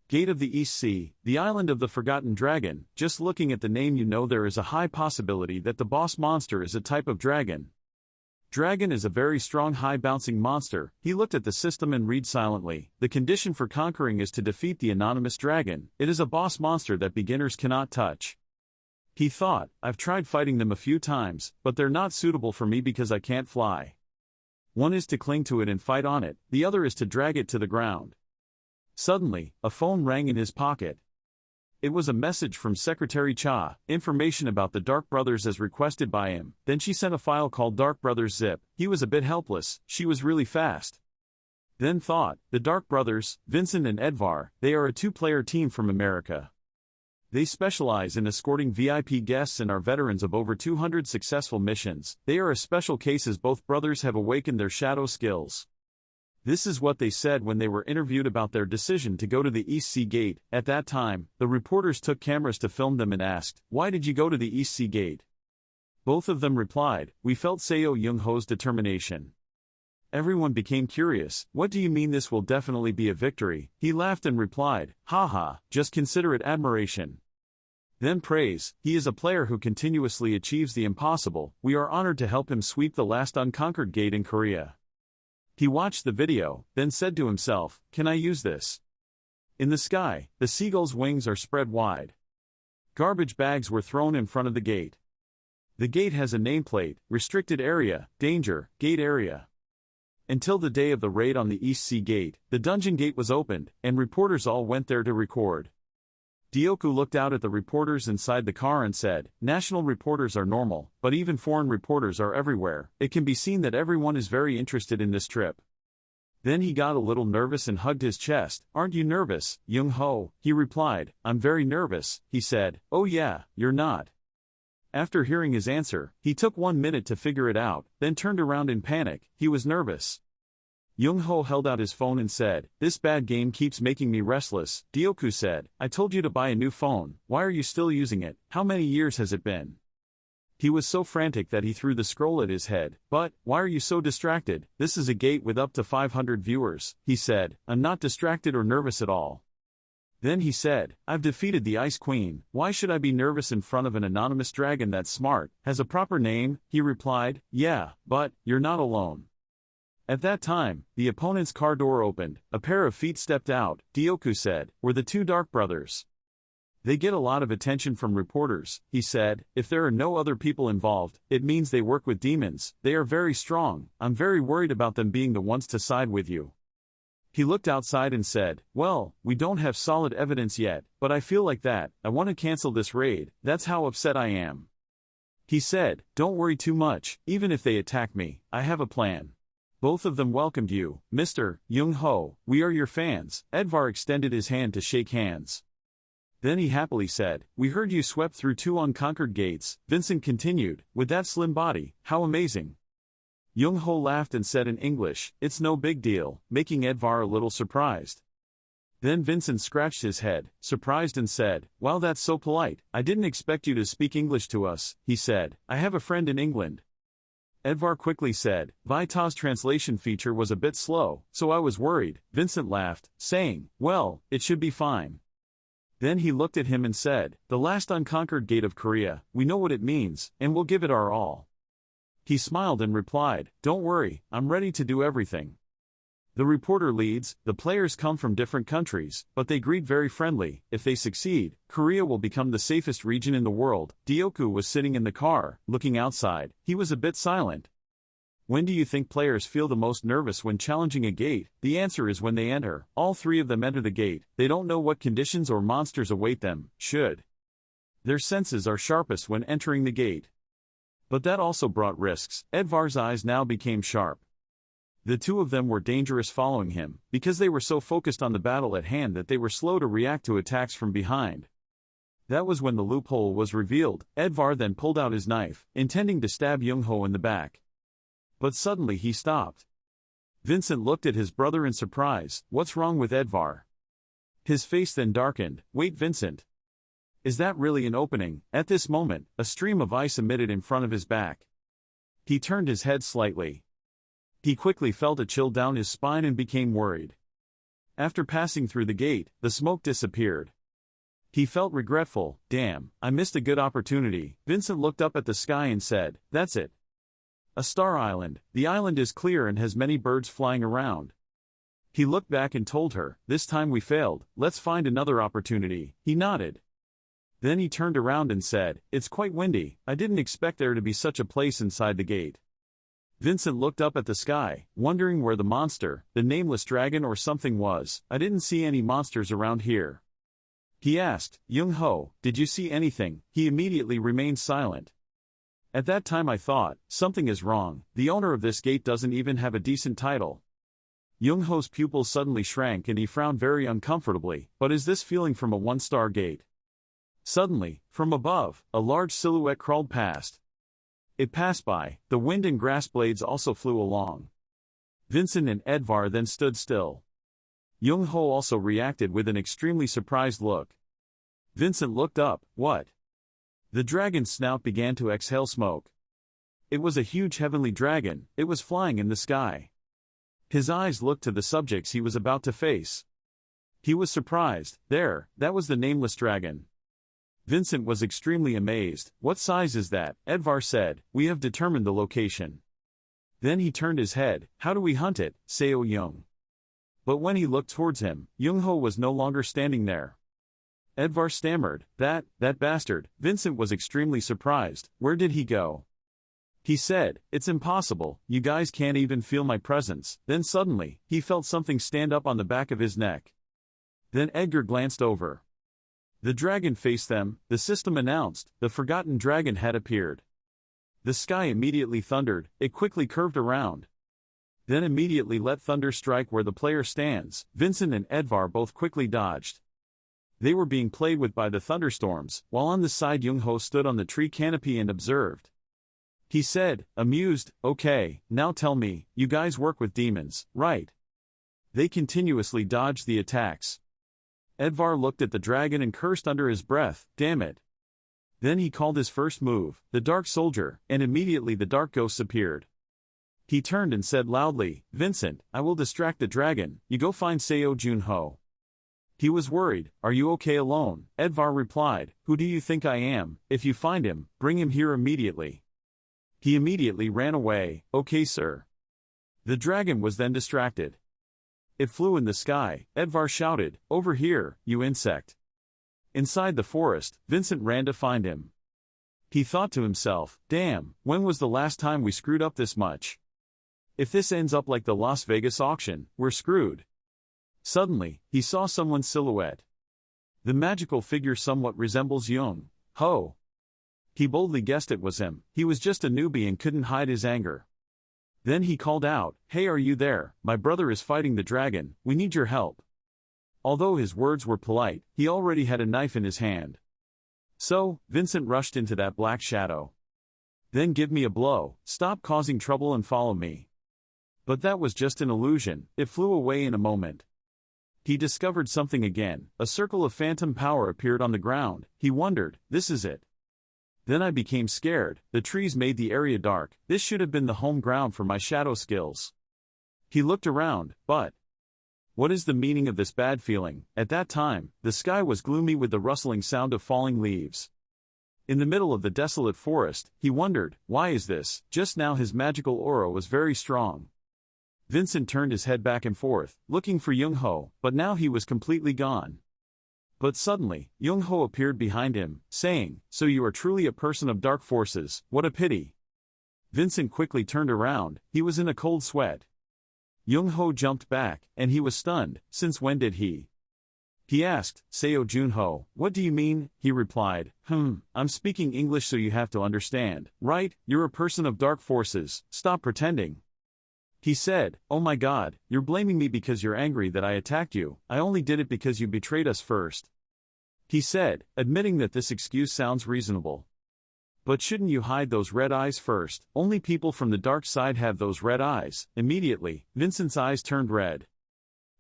Gate of the East Sea, the island of the Forgotten Dragon. Just looking at the name you know there is a high possibility that the boss monster is a type of dragon. Dragon is a very strong high-bouncing monster." He looked at the system and read silently, "The condition for conquering is to defeat the anonymous dragon. It is a boss monster that beginners cannot touch." He thought, "I've tried fighting them a few times, but they're not suitable for me because I can't fly. One is to cling to it and fight on it, the other is to drag it to the ground." Suddenly, a phone rang in his pocket. It was a message from Secretary Cha, information about the Dark Brothers as requested by him. Then she sent a file called Dark Brothers Zip. He was a bit helpless, she was really fast. Then thought, the Dark Brothers, Vincent and Edvar, they are a two-player team from America. They specialize in escorting VIP guests and are veterans of over 200 successful missions. They are a special case as both brothers have awakened their shadow skills. This is what they said when they were interviewed about their decision to go to the East Sea Gate. At that time, the reporters took cameras to film them and asked, "Why did you go to the East Sea Gate?" Both of them replied, "We felt Seo Young-ho's determination." Everyone became curious. "What do you mean this will definitely be a victory?" He laughed and replied, "Haha, just consider it admiration. Then praise, he is a player who continuously achieves the impossible. We are honored to help him sweep the last unconquered gate in Korea." He watched the video, then said to himself, "Can I use this?" In the sky, the seagull's wings are spread wide. Garbage bags were thrown in front of the gate. The gate has a nameplate, restricted area, danger, gate area. Until the day of the raid on the East Sea Gate, the dungeon gate was opened, and reporters all went there to record. Dioku looked out at the reporters inside the car and said, "National reporters are normal, but even foreign reporters are everywhere. It can be seen that everyone is very interested in this trip." Then he got a little nervous and hugged his chest. "Aren't you nervous, Young-ho?" He replied. "I'm very nervous," he said. "Oh yeah, you're not." After hearing his answer, he took 1 minute to figure it out, then turned around in panic. He was nervous. Young-ho held out his phone and said, "This bad game keeps making me restless." Dioku said, "I told you to buy a new phone, why are you still using it? How many years has it been?" He was so frantic that he threw the scroll at his head. "But, why are you so distracted? This is a gate with up to 500 viewers," he said. "I'm not distracted or nervous at all." Then he said, "I've defeated the Ice Queen, why should I be nervous in front of an anonymous dragon that's smart, has a proper name?" He replied, "Yeah, but, you're not alone." At that time, the opponent's car door opened, a pair of feet stepped out. Dioku said, "We're the two Dark brothers. They get a lot of attention from reporters," he said. "If there are no other people involved, it means they work with demons. They are very strong. I'm very worried about them being the ones to side with you." He looked outside and said, "Well, we don't have solid evidence yet, but I feel like that. I want to cancel this raid, that's how upset I am." He said, "Don't worry too much, even if they attack me, I have a plan." Both of them welcomed you, Mr. Young-ho, we are your fans. Edvar extended his hand to shake hands. Then he happily said, "We heard you swept through 2 unconquered gates." Vincent continued, "With that slim body, how amazing." Young-ho laughed and said in English, "It's no big deal," making Edvar a little surprised. Then Vincent scratched his head, surprised and said, "Wow, that's so polite. I didn't expect you to speak English to us," he said. "I have a friend in England." Edvar quickly said, "Vita's translation feature was a bit slow, so I was worried." Vincent laughed, saying, "Well, it should be fine." Then he looked at him and said, "The last unconquered gate of Korea, we know what it means, and we'll give it our all." He smiled and replied, "Don't worry, I'm ready to do everything." The reporter leads, the players come from different countries, but they greet very friendly. If they succeed, Korea will become the safest region in the world. Dioku was sitting in the car, looking outside. He was a bit silent. When do you think players feel the most nervous when challenging a gate? The answer is when they enter. All 3 of them enter the gate. They don't know what conditions or monsters await them, should. Their senses are sharpest when entering the gate. But that also brought risks. Edvar's eyes now became sharp. The 2 of them were dangerous following him, because they were so focused on the battle at hand that they were slow to react to attacks from behind. That was when the loophole was revealed. Edvar then pulled out his knife, intending to stab Young-ho in the back. But suddenly he stopped. Vincent looked at his brother in surprise. "What's wrong with Edvar?" His face then darkened. "Wait, Vincent. Is that really an opening?" At this moment, a stream of ice emitted in front of his back. He turned his head slightly. He quickly felt a chill down his spine and became worried. After passing through the gate, the smoke disappeared. He felt regretful. "Damn, I missed a good opportunity." Vincent looked up at the sky and said, "That's it. A star island. The island is clear and has many birds flying around." He looked back and told her, "This time we failed, let's find another opportunity." He nodded. Then he turned around and said, "It's quite windy, I didn't expect there to be such a place inside the gate." Vincent looked up at the sky, wondering where the monster, the nameless dragon or something was. "I didn't see any monsters around here." He asked, "Young-ho, did you see anything?" He immediately remained silent. "At that time I thought, something is wrong, the owner of this gate doesn't even have a decent title." Young-ho's pupils suddenly shrank and he frowned very uncomfortably. "But is this feeling from a 1-star gate?" Suddenly, from above, a large silhouette crawled past. It passed by, the wind and grass blades also flew along. Vincent and Edvar then stood still. Young-ho also reacted with an extremely surprised look. Vincent looked up. "What?" The dragon's snout began to exhale smoke. It was a huge heavenly dragon, it was flying in the sky. His eyes looked to the subjects he was about to face. He was surprised. There, that was the nameless dragon. Vincent was extremely amazed. "What size is that?" Edvar said, "We have determined the location." Then he turned his head. "How do we hunt it, Seo Young?" But when he looked towards him, Young-ho was no longer standing there. Edvar stammered, That bastard." Vincent was extremely surprised. "Where did he go?" He said, "It's impossible, you guys can't even feel my presence." Then suddenly, he felt something stand up on the back of his neck. Then Edgar glanced over. The dragon faced them. The system announced, the forgotten dragon had appeared. The sky immediately thundered, it quickly curved around. Then immediately let thunder strike where the player stands. Vincent and Edvar both quickly dodged. They were being played with by the thunderstorms, while on the side Young-ho stood on the tree canopy and observed. He said, amused, okay, now tell me, you guys work with demons, right? They continuously dodged the attacks. Edvar looked at the dragon and cursed under his breath, damn it. Then he called his first move, the Dark Soldier, and immediately the dark ghosts appeared. He turned and said loudly, Vincent, I will distract the dragon, you go find Seo Junho. He was worried, are you okay alone? Edvar replied, who do you think I am? If you find him, bring him here immediately. He immediately ran away, okay sir. The dragon was then distracted. It flew in the sky. Edvar shouted, over here, you insect. Inside the forest, Vincent ran to find him. He thought to himself, damn, when was the last time we screwed up this much? If this ends up like the Las Vegas auction, we're screwed. Suddenly, he saw someone's silhouette. The magical figure somewhat resembles Young Ho. He boldly guessed it was him. He was just a newbie and couldn't hide his anger. Then he called out, hey, are you there? My brother is fighting the dragon, we need your help. Although his words were polite, he already had a knife in his hand. So, Vincent rushed into that black shadow. Then give me a blow, stop causing trouble and follow me. But that was just an illusion, it flew away in a moment. He discovered something again, a circle of phantom power appeared on the ground. He wondered, this is it. Then I became scared, the trees made the area dark, this should have been the home ground for my shadow skills. He looked around, but what is the meaning of this bad feeling? At that time, the sky was gloomy with the rustling sound of falling leaves. In the middle of the desolate forest, he wondered, why is this? Just now his magical aura was very strong. Vincent turned his head back and forth, looking for Young-ho, but now he was completely gone. But suddenly, Young-ho appeared behind him, saying, so you are truly a person of dark forces, what a pity. Vincent quickly turned around, he was in a cold sweat. Young-ho jumped back, and he was stunned, since when did he? He asked, Seo Junho, what do you mean? He replied, I'm speaking English so you have to understand, right? You're a person of dark forces, stop pretending. He said, oh my god, you're blaming me because you're angry that I attacked you, I only did it because you betrayed us first. He said, admitting that this excuse sounds reasonable. But shouldn't you hide those red eyes first? Only people from the dark side have those red eyes. Immediately, Vincent's eyes turned red.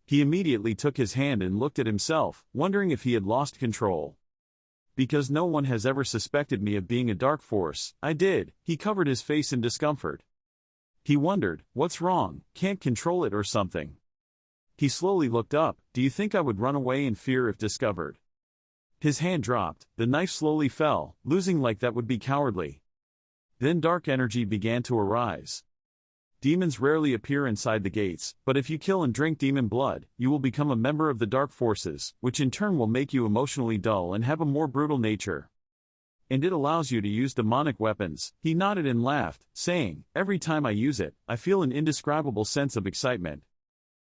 He immediately took his hand and looked at himself, wondering if he had lost control. Because no one has ever suspected me of being a dark force, I did. He covered his face in discomfort. He wondered, what's wrong, can't control it or something. He slowly looked up, do you think I would run away in fear if discovered? His hand dropped, the knife slowly fell, losing like that would be cowardly. Then dark energy began to arise. Demons rarely appear inside the gates, but if you kill and drink demon blood, you will become a member of the dark forces, which in turn will make you emotionally dull and have a more brutal nature. And it allows you to use demonic weapons. He nodded and laughed, saying, every time I use it, I feel an indescribable sense of excitement.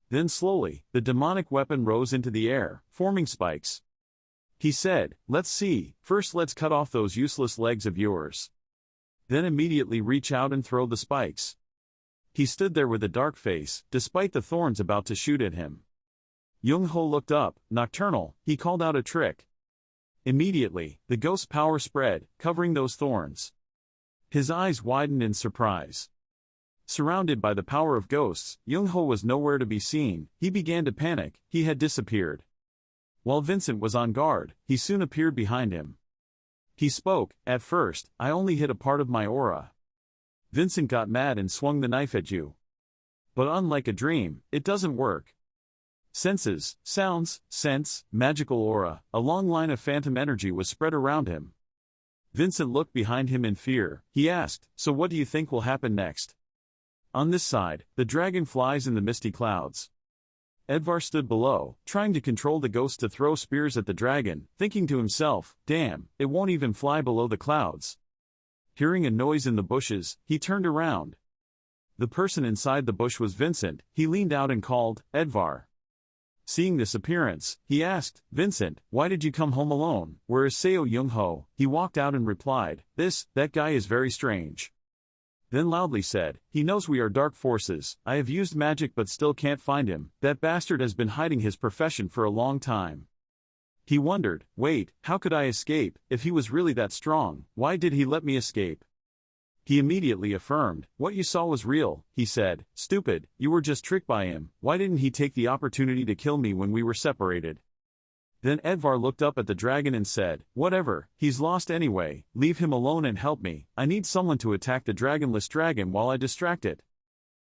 Then slowly, the demonic weapon rose into the air, forming spikes. He said, let's see, first let's cut off those useless legs of yours. Then immediately reach out and throw the spikes. He stood there with a dark face, despite the thorns about to shoot at him. Young-ho looked up, nocturnal, he called out a trick. Immediately, the ghost's power spread, covering those thorns. His eyes widened in surprise. Surrounded by the power of ghosts, Young-ho was nowhere to be seen. He began to panic, he had disappeared. While Vincent was on guard, he soon appeared behind him. He spoke, at first, I only hit a part of my aura. Vincent got mad and swung the knife at you. But unlike a dream, it doesn't work. Senses, sounds, sense, magical aura, a long line of phantom energy was spread around him. Vincent looked behind him in fear. He asked, so what do you think will happen next? On this side, the dragon flies in the misty clouds. Edvar stood below, trying to control the ghost to throw spears at the dragon, thinking to himself, damn, it won't even fly below the clouds. Hearing a noise in the bushes, he turned around. The person inside the bush was Vincent. He leaned out and called, Edvar. Seeing this appearance, he asked, Vincent, why did you come home alone? Where is Seo Young-ho? He walked out and replied, that guy is very strange. Then loudly said, "He knows we are dark forces. I have used magic but still can't find him. That bastard has been hiding his profession for a long time." He wondered, wait, how could I escape? If he was really that strong, why did he let me escape? He immediately affirmed, "What you saw was real," he said. "Stupid, you were just tricked by him. Why didn't he take the opportunity to kill me when we were separated?" Then Edvar looked up at the dragon and said, "Whatever, he's lost anyway, leave him alone and help me. I need someone to attack the dragonless dragon while I distract it."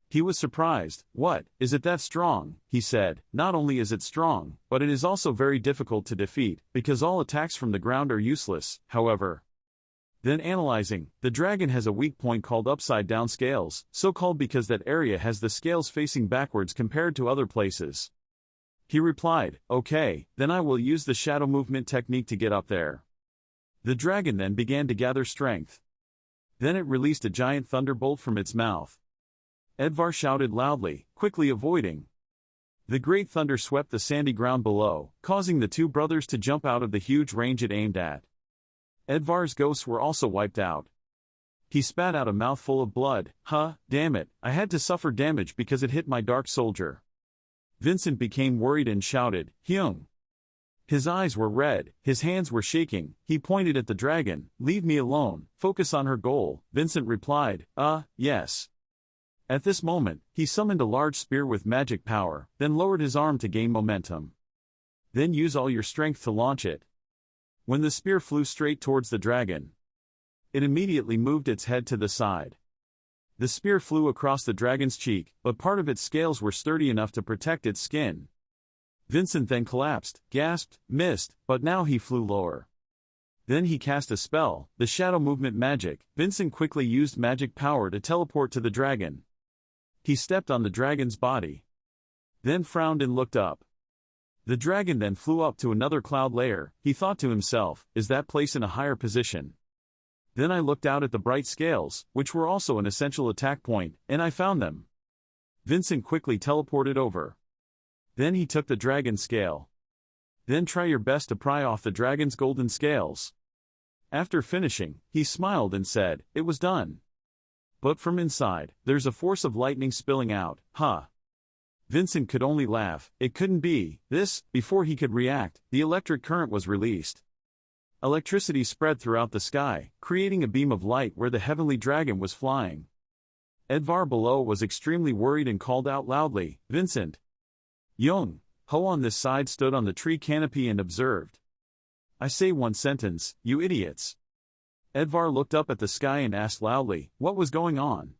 He was surprised. "What, is it that strong?" he said. "Not only is it strong, but it is also very difficult to defeat, because all attacks from the ground are useless, however." Then analyzing, the dragon has a weak point called upside-down scales, so called because that area has the scales facing backwards compared to other places. He replied, "Okay, then I will use the shadow movement technique to get up there." The dragon then began to gather strength. Then it released a giant thunderbolt from its mouth. Edvar shouted loudly, quickly avoiding. The great thunder swept the sandy ground below, causing the two brothers to jump out of the huge range it aimed at. Edvar's ghosts were also wiped out. He spat out a mouthful of blood. Damn it, I had to suffer damage because it hit my dark soldier." Vincent became worried and shouted, "Hyung!" His eyes were red, his hands were shaking, he pointed at the dragon, "Leave me alone, focus on her goal." Vincent replied, yes." At this moment, he summoned a large spear with magic power, then lowered his arm to gain momentum. Then use all your strength to launch it. When the spear flew straight towards the dragon, it immediately moved its head to the side. The spear flew across the dragon's cheek, but part of its scales were sturdy enough to protect its skin. Vincent then collapsed, gasped, missed, but now he flew lower. Then he cast a spell, the shadow movement magic. Vincent quickly used magic power to teleport to the dragon. He stepped on the dragon's body, then frowned and looked up. The dragon then flew up to another cloud layer. He thought to himself, "Is that place in a higher position?" Then I looked out at the bright scales, which were also an essential attack point, and I found them. Vincent quickly teleported over. Then he took the dragon's scale. Then try your best to pry off the dragon's golden scales. After finishing, he smiled and said, "It was done." But from inside, there's a force of lightning spilling out. Vincent could only laugh. It couldn't be this. Before he could react, the electric current was released. Electricity spread throughout the sky, creating a beam of light where the heavenly dragon was flying. Edvar below was extremely worried and called out loudly, "Vincent!" Young Ho on this side stood on the tree canopy and observed. "I say one sentence, you idiots." Edvar looked up at the sky and asked loudly, what was going on?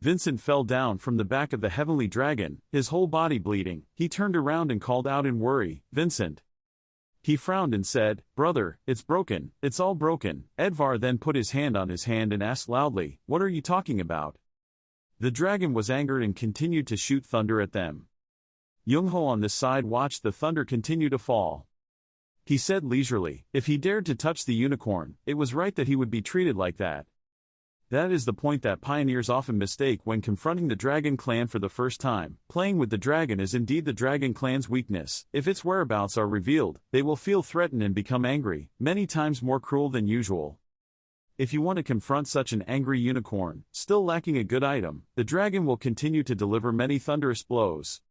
Vincent fell down from the back of the heavenly dragon, his whole body bleeding. He turned around and called out in worry, "Vincent!" He frowned and said, "Brother, it's broken, it's all broken." Edvar then put his hand on his hand and asked loudly, "What are you talking about?" The dragon was angered and continued to shoot thunder at them. Young-ho on this side watched the thunder continue to fall. He said leisurely, if he dared to touch the unicorn, it was right that he would be treated like that. That is the point that pioneers often mistake when confronting the Dragon Clan for the first time. Playing with the dragon is indeed the Dragon Clan's weakness. If its whereabouts are revealed, they will feel threatened and become angry, many times more cruel than usual. If you want to confront such an angry unicorn, still lacking a good item, the dragon will continue to deliver many thunderous blows.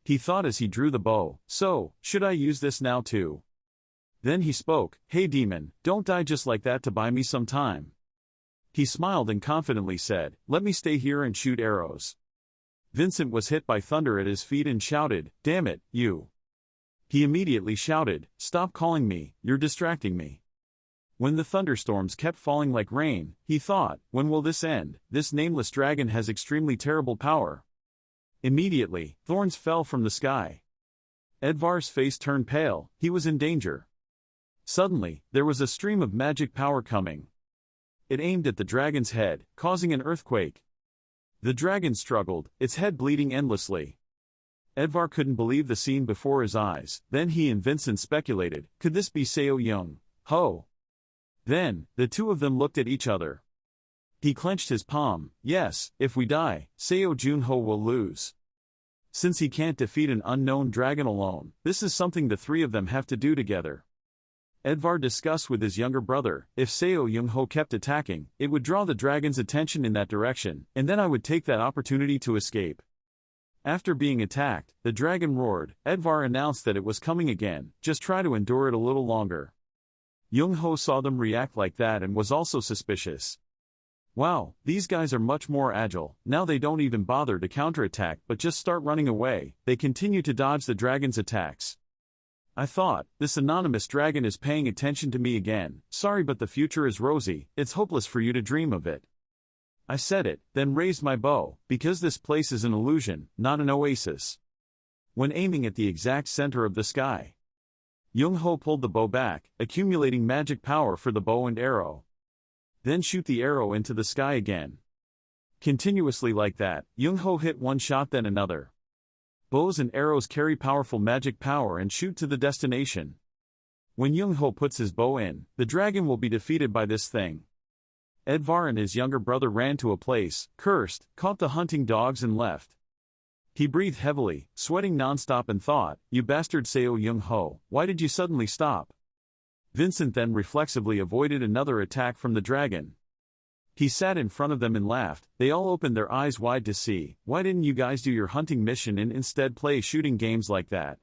He thought as he drew the bow, "So, should I use this now too?" Then he spoke, "Hey demon, don't die just like that to buy me some time." He smiled and confidently said, "Let me stay here and shoot arrows." Vincent was hit by thunder at his feet and shouted, "Damn it, you!" He immediately shouted, "Stop calling me, you're distracting me." When the thunderstorms kept falling like rain, he thought, when will this end? This nameless dragon has extremely terrible power. Immediately, thorns fell from the sky. Edvar's face turned pale, he was in danger. Suddenly, there was a stream of magic power coming. It aimed at the dragon's head, causing an earthquake. The dragon struggled, its head bleeding endlessly. Edvar couldn't believe the scene before his eyes. Then he and Vincent speculated, could this be Seo Young Ho? Then, the two of them looked at each other. He clenched his palm. Yes, if we die, Seo Junho will lose. Since he can't defeat an unknown dragon alone, this is something the three of them have to do together. Edvar discussed with his younger brother. If Seo Young-ho kept attacking, it would draw the dragon's attention in that direction, and then I would take that opportunity to escape. After being attacked, the dragon roared. Edvar announced that it was coming again, just try to endure it a little longer. Young-ho saw them react like that and was also suspicious. Wow, these guys are much more agile, now they don't even bother to counterattack but just start running away, they continue to dodge the dragon's attacks. I thought, this anonymous dragon is paying attention to me again, sorry but the future is rosy, it's hopeless for you to dream of it. I said it, then raised my bow, because this place is an illusion, not an oasis. When aiming at the exact center of the sky, Young-ho pulled the bow back, accumulating magic power for the bow and arrow. Then shoot the arrow into the sky again. Continuously like that, Young-ho hit one shot then another. Bows and arrows carry powerful magic power and shoot to the destination. When Young-ho puts his bow in, the dragon will be defeated by this thing. Edvar and his younger brother ran to a place, cursed, caught the hunting dogs and left. He breathed heavily, sweating nonstop and thought, you bastard Seo Young-ho, why did you suddenly stop? Vincent then reflexively avoided another attack from the dragon. He sat in front of them and laughed. They all opened their eyes wide to see, why didn't you guys do your hunting mission and instead play shooting games like that?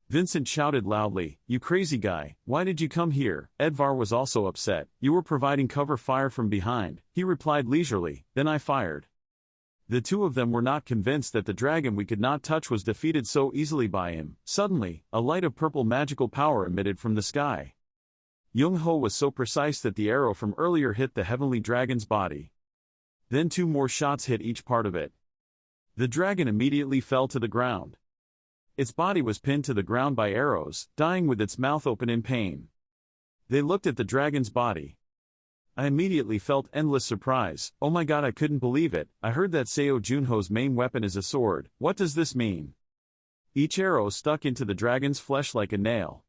Vincent shouted loudly, you crazy guy, why did you come here? Edvar was also upset, you were providing cover fire from behind, he replied leisurely, then I fired. The two of them were not convinced that the dragon we could not touch was defeated so easily by him. Suddenly, a light of purple magical power emitted from the sky. Young-ho was so precise that the arrow from earlier hit the heavenly dragon's body. Then two more shots hit each part of it. The dragon immediately fell to the ground. Its body was pinned to the ground by arrows, dying with its mouth open in pain. They looked at the dragon's body. I immediately felt endless surprise. Oh my god, I couldn't believe it. I heard that Seo Junho's main weapon is a sword. What does this mean? Each arrow stuck into the dragon's flesh like a nail.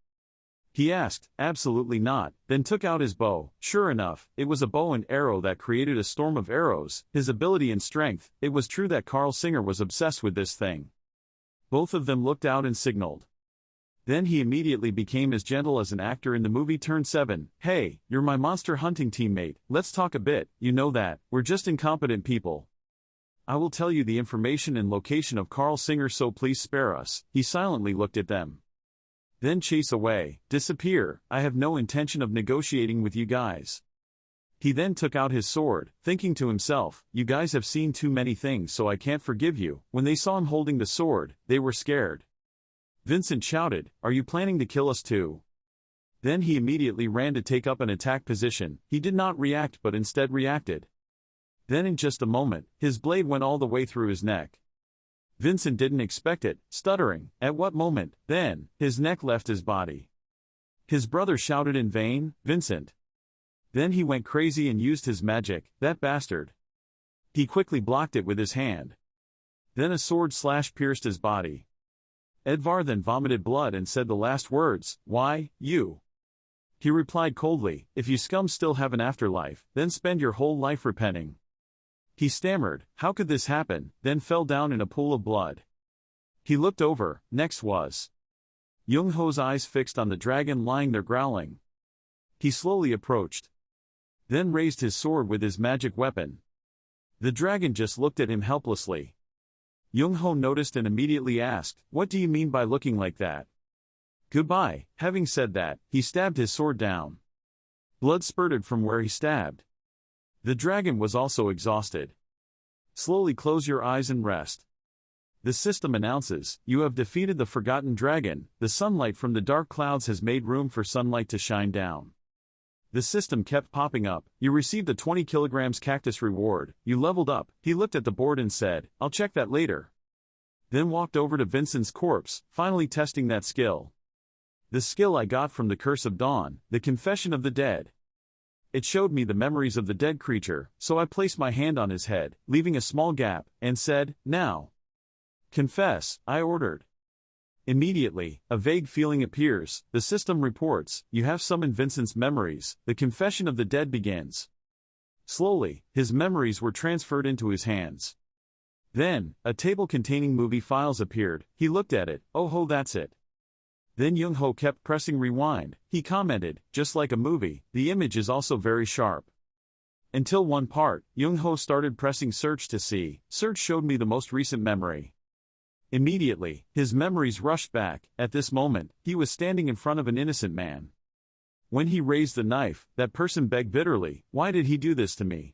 He asked, absolutely not, then took out his bow. Sure enough, it was a bow and arrow that created a storm of arrows, his ability and strength. It was true that Carl Singer was obsessed with this thing. Both of them looked out and signaled. Then he immediately became as gentle as an actor in the movie Turn 7. Hey, you're my monster hunting teammate, let's talk a bit, you know that, we're just incompetent people. I will tell you the information and location of Carl Singer so please spare us. He silently looked at them. Then chase away, disappear, I have no intention of negotiating with you guys. He then took out his sword, thinking to himself, you guys have seen too many things so I can't forgive you. When they saw him holding the sword, they were scared. Vincent shouted, are you planning to kill us too? Then he immediately ran to take up an attack position. He did not react but instead reacted. Then in just a moment, his blade went all the way through his neck. Vincent didn't expect it, stuttering, at what moment? Then, his neck left his body. His brother shouted in vain, Vincent. Then he went crazy and used his magic, that bastard. He quickly blocked it with his hand. Then a sword slash pierced his body. Edvar then vomited blood and said the last words, why, you? He replied coldly, if you scum still have an afterlife, then spend your whole life repenting. He stammered, how could this happen, then fell down in a pool of blood. He looked over, next was Young-ho's eyes fixed on the dragon lying there growling. He slowly approached. Then raised his sword with his magic weapon. The dragon just looked at him helplessly. Young-ho noticed and immediately asked, what do you mean by looking like that? Goodbye. Having said that, he stabbed his sword down. Blood spurted from where he stabbed. The dragon was also exhausted. Slowly close your eyes and rest. The system announces, you have defeated the forgotten dragon, the sunlight from the dark clouds has made room for sunlight to shine down. The system kept popping up, you received a 20 kilograms cactus reward, you leveled up. He looked at the board and said, I'll check that later. Then walked over to Vincent's corpse, finally testing that skill. The skill I got from the Curse of Dawn, the Confession of the Dead. It showed me the memories of the dead creature, so I placed my hand on his head, leaving a small gap, and said, now. Confess, I ordered. Immediately, a vague feeling appears, the system reports, you have summoned Vincent's memories, the confession of the dead begins. Slowly, his memories were transferred into his hands. Then, a table containing movie files appeared, he looked at it, oh ho that's it. Then Young-ho kept pressing rewind. He commented, just like a movie, the image is also very sharp. Until one part, Young-ho started pressing search to see. Search showed me the most recent memory. Immediately, his memories rushed back. At this moment, he was standing in front of an innocent man. When he raised the knife, that person begged bitterly, "Why did he do this to me?"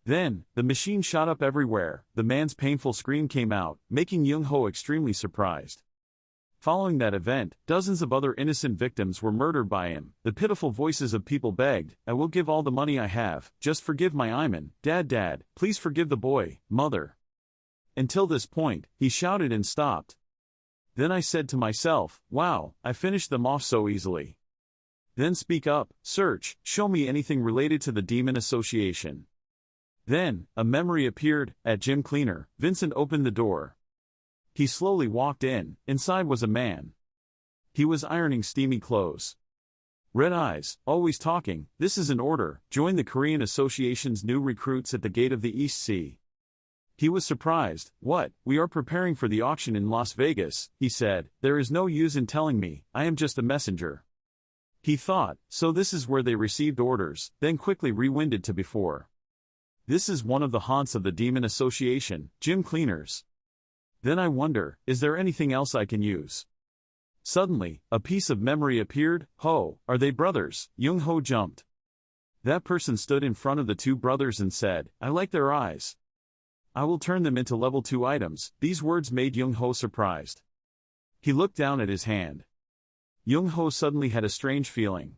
Then, the machine shot up everywhere. The man's painful scream came out, making Young-ho extremely surprised. Following that event, dozens of other innocent victims were murdered by him. The pitiful voices of people begged, "I will give all the money I have, just forgive my Iman, Dad, please forgive the boy, Mother." Until this point, he shouted and stopped. Then I said to myself, wow, I finished them off so easily. Then speak up, search, show me anything related to the Demon Association. Then, a memory appeared. At gym cleaner, Vincent opened the door. He slowly walked in. Inside was a man. He was ironing steamy clothes. Red eyes, always talking. "This is an order, join the Korean Association's new recruits at the gate of the East Sea." He was surprised. "What? We are preparing for the auction in Las Vegas," he said. "There is no use in telling me, I am just a messenger." He thought, so this is where they received orders, then quickly rewinded to before. This is one of the haunts of the Demon Association, gym cleaners. Then I wonder, is there anything else I can use? Suddenly, a piece of memory appeared. "Ho, are they brothers?" Young-ho jumped. That person stood in front of the two brothers and said, "I like their eyes. I will turn them into level 2 items." These words made Young-ho surprised. He looked down at his hand. Young-ho suddenly had a strange feeling.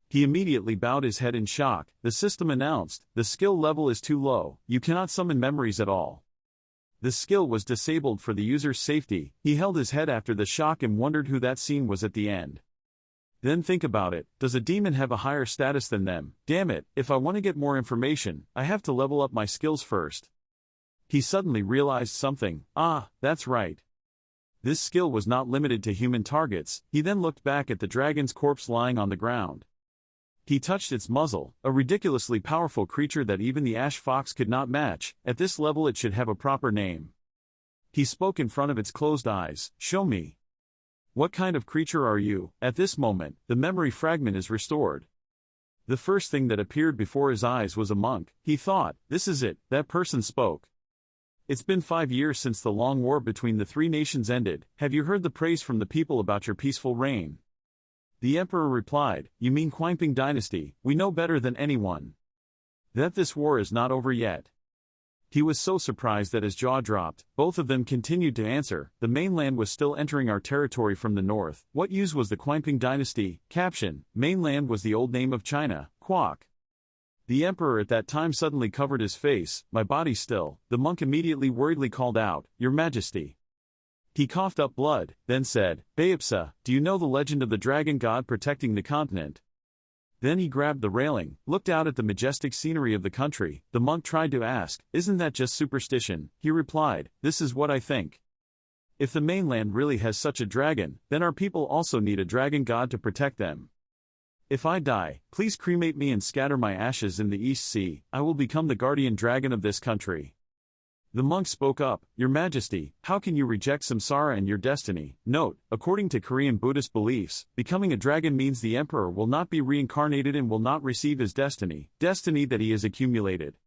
He immediately bowed his head in shock. The system announced, "The skill level is too low, you cannot summon memories at all." The skill was disabled for the user's safety. He held his head after the shock and wondered who that scene was at the end. Then think about it, does a demon have a higher status than them? Damn it, if I want to get more information, I have to level up my skills first. He suddenly realized something. That's right. This skill was not limited to human targets. He then looked back at the dragon's corpse lying on the ground. He touched its muzzle, a ridiculously powerful creature that even the ash fox could not match. At this level it should have a proper name. He spoke in front of its closed eyes. "Show me. What kind of creature are you?" At this moment, the memory fragment is restored. The first thing that appeared before his eyes was a monk. He thought, this is it. That person spoke. "It's been 5 years since the long war between the three nations ended. Have you heard the praise from the people about your peaceful reign?" The emperor replied, "You mean Quanping dynasty, we know better than anyone that this war is not over yet." He was so surprised that his jaw dropped. Both of them continued to answer, "The mainland was still entering our territory from the north. What use was the Quanping dynasty?" Caption: Mainland was the old name of China, Quoc. The emperor at that time suddenly covered his face. "My body still." The monk immediately worriedly called out, "Your Majesty." He coughed up blood, then said, "Baepsa, do you know the legend of the dragon god protecting the continent?" Then he grabbed the railing, looked out at the majestic scenery of the country. The monk tried to ask, "Isn't that just superstition?" He replied, "This is what I think. If the mainland really has such a dragon, then our people also need a dragon god to protect them. If I die, please cremate me and scatter my ashes in the East Sea. I will become the guardian dragon of this country." The monk spoke up, "Your Majesty, how can you reject samsara and your destiny?" Note, according to Korean Buddhist beliefs, becoming a dragon means the emperor will not be reincarnated and will not receive his destiny that he has accumulated.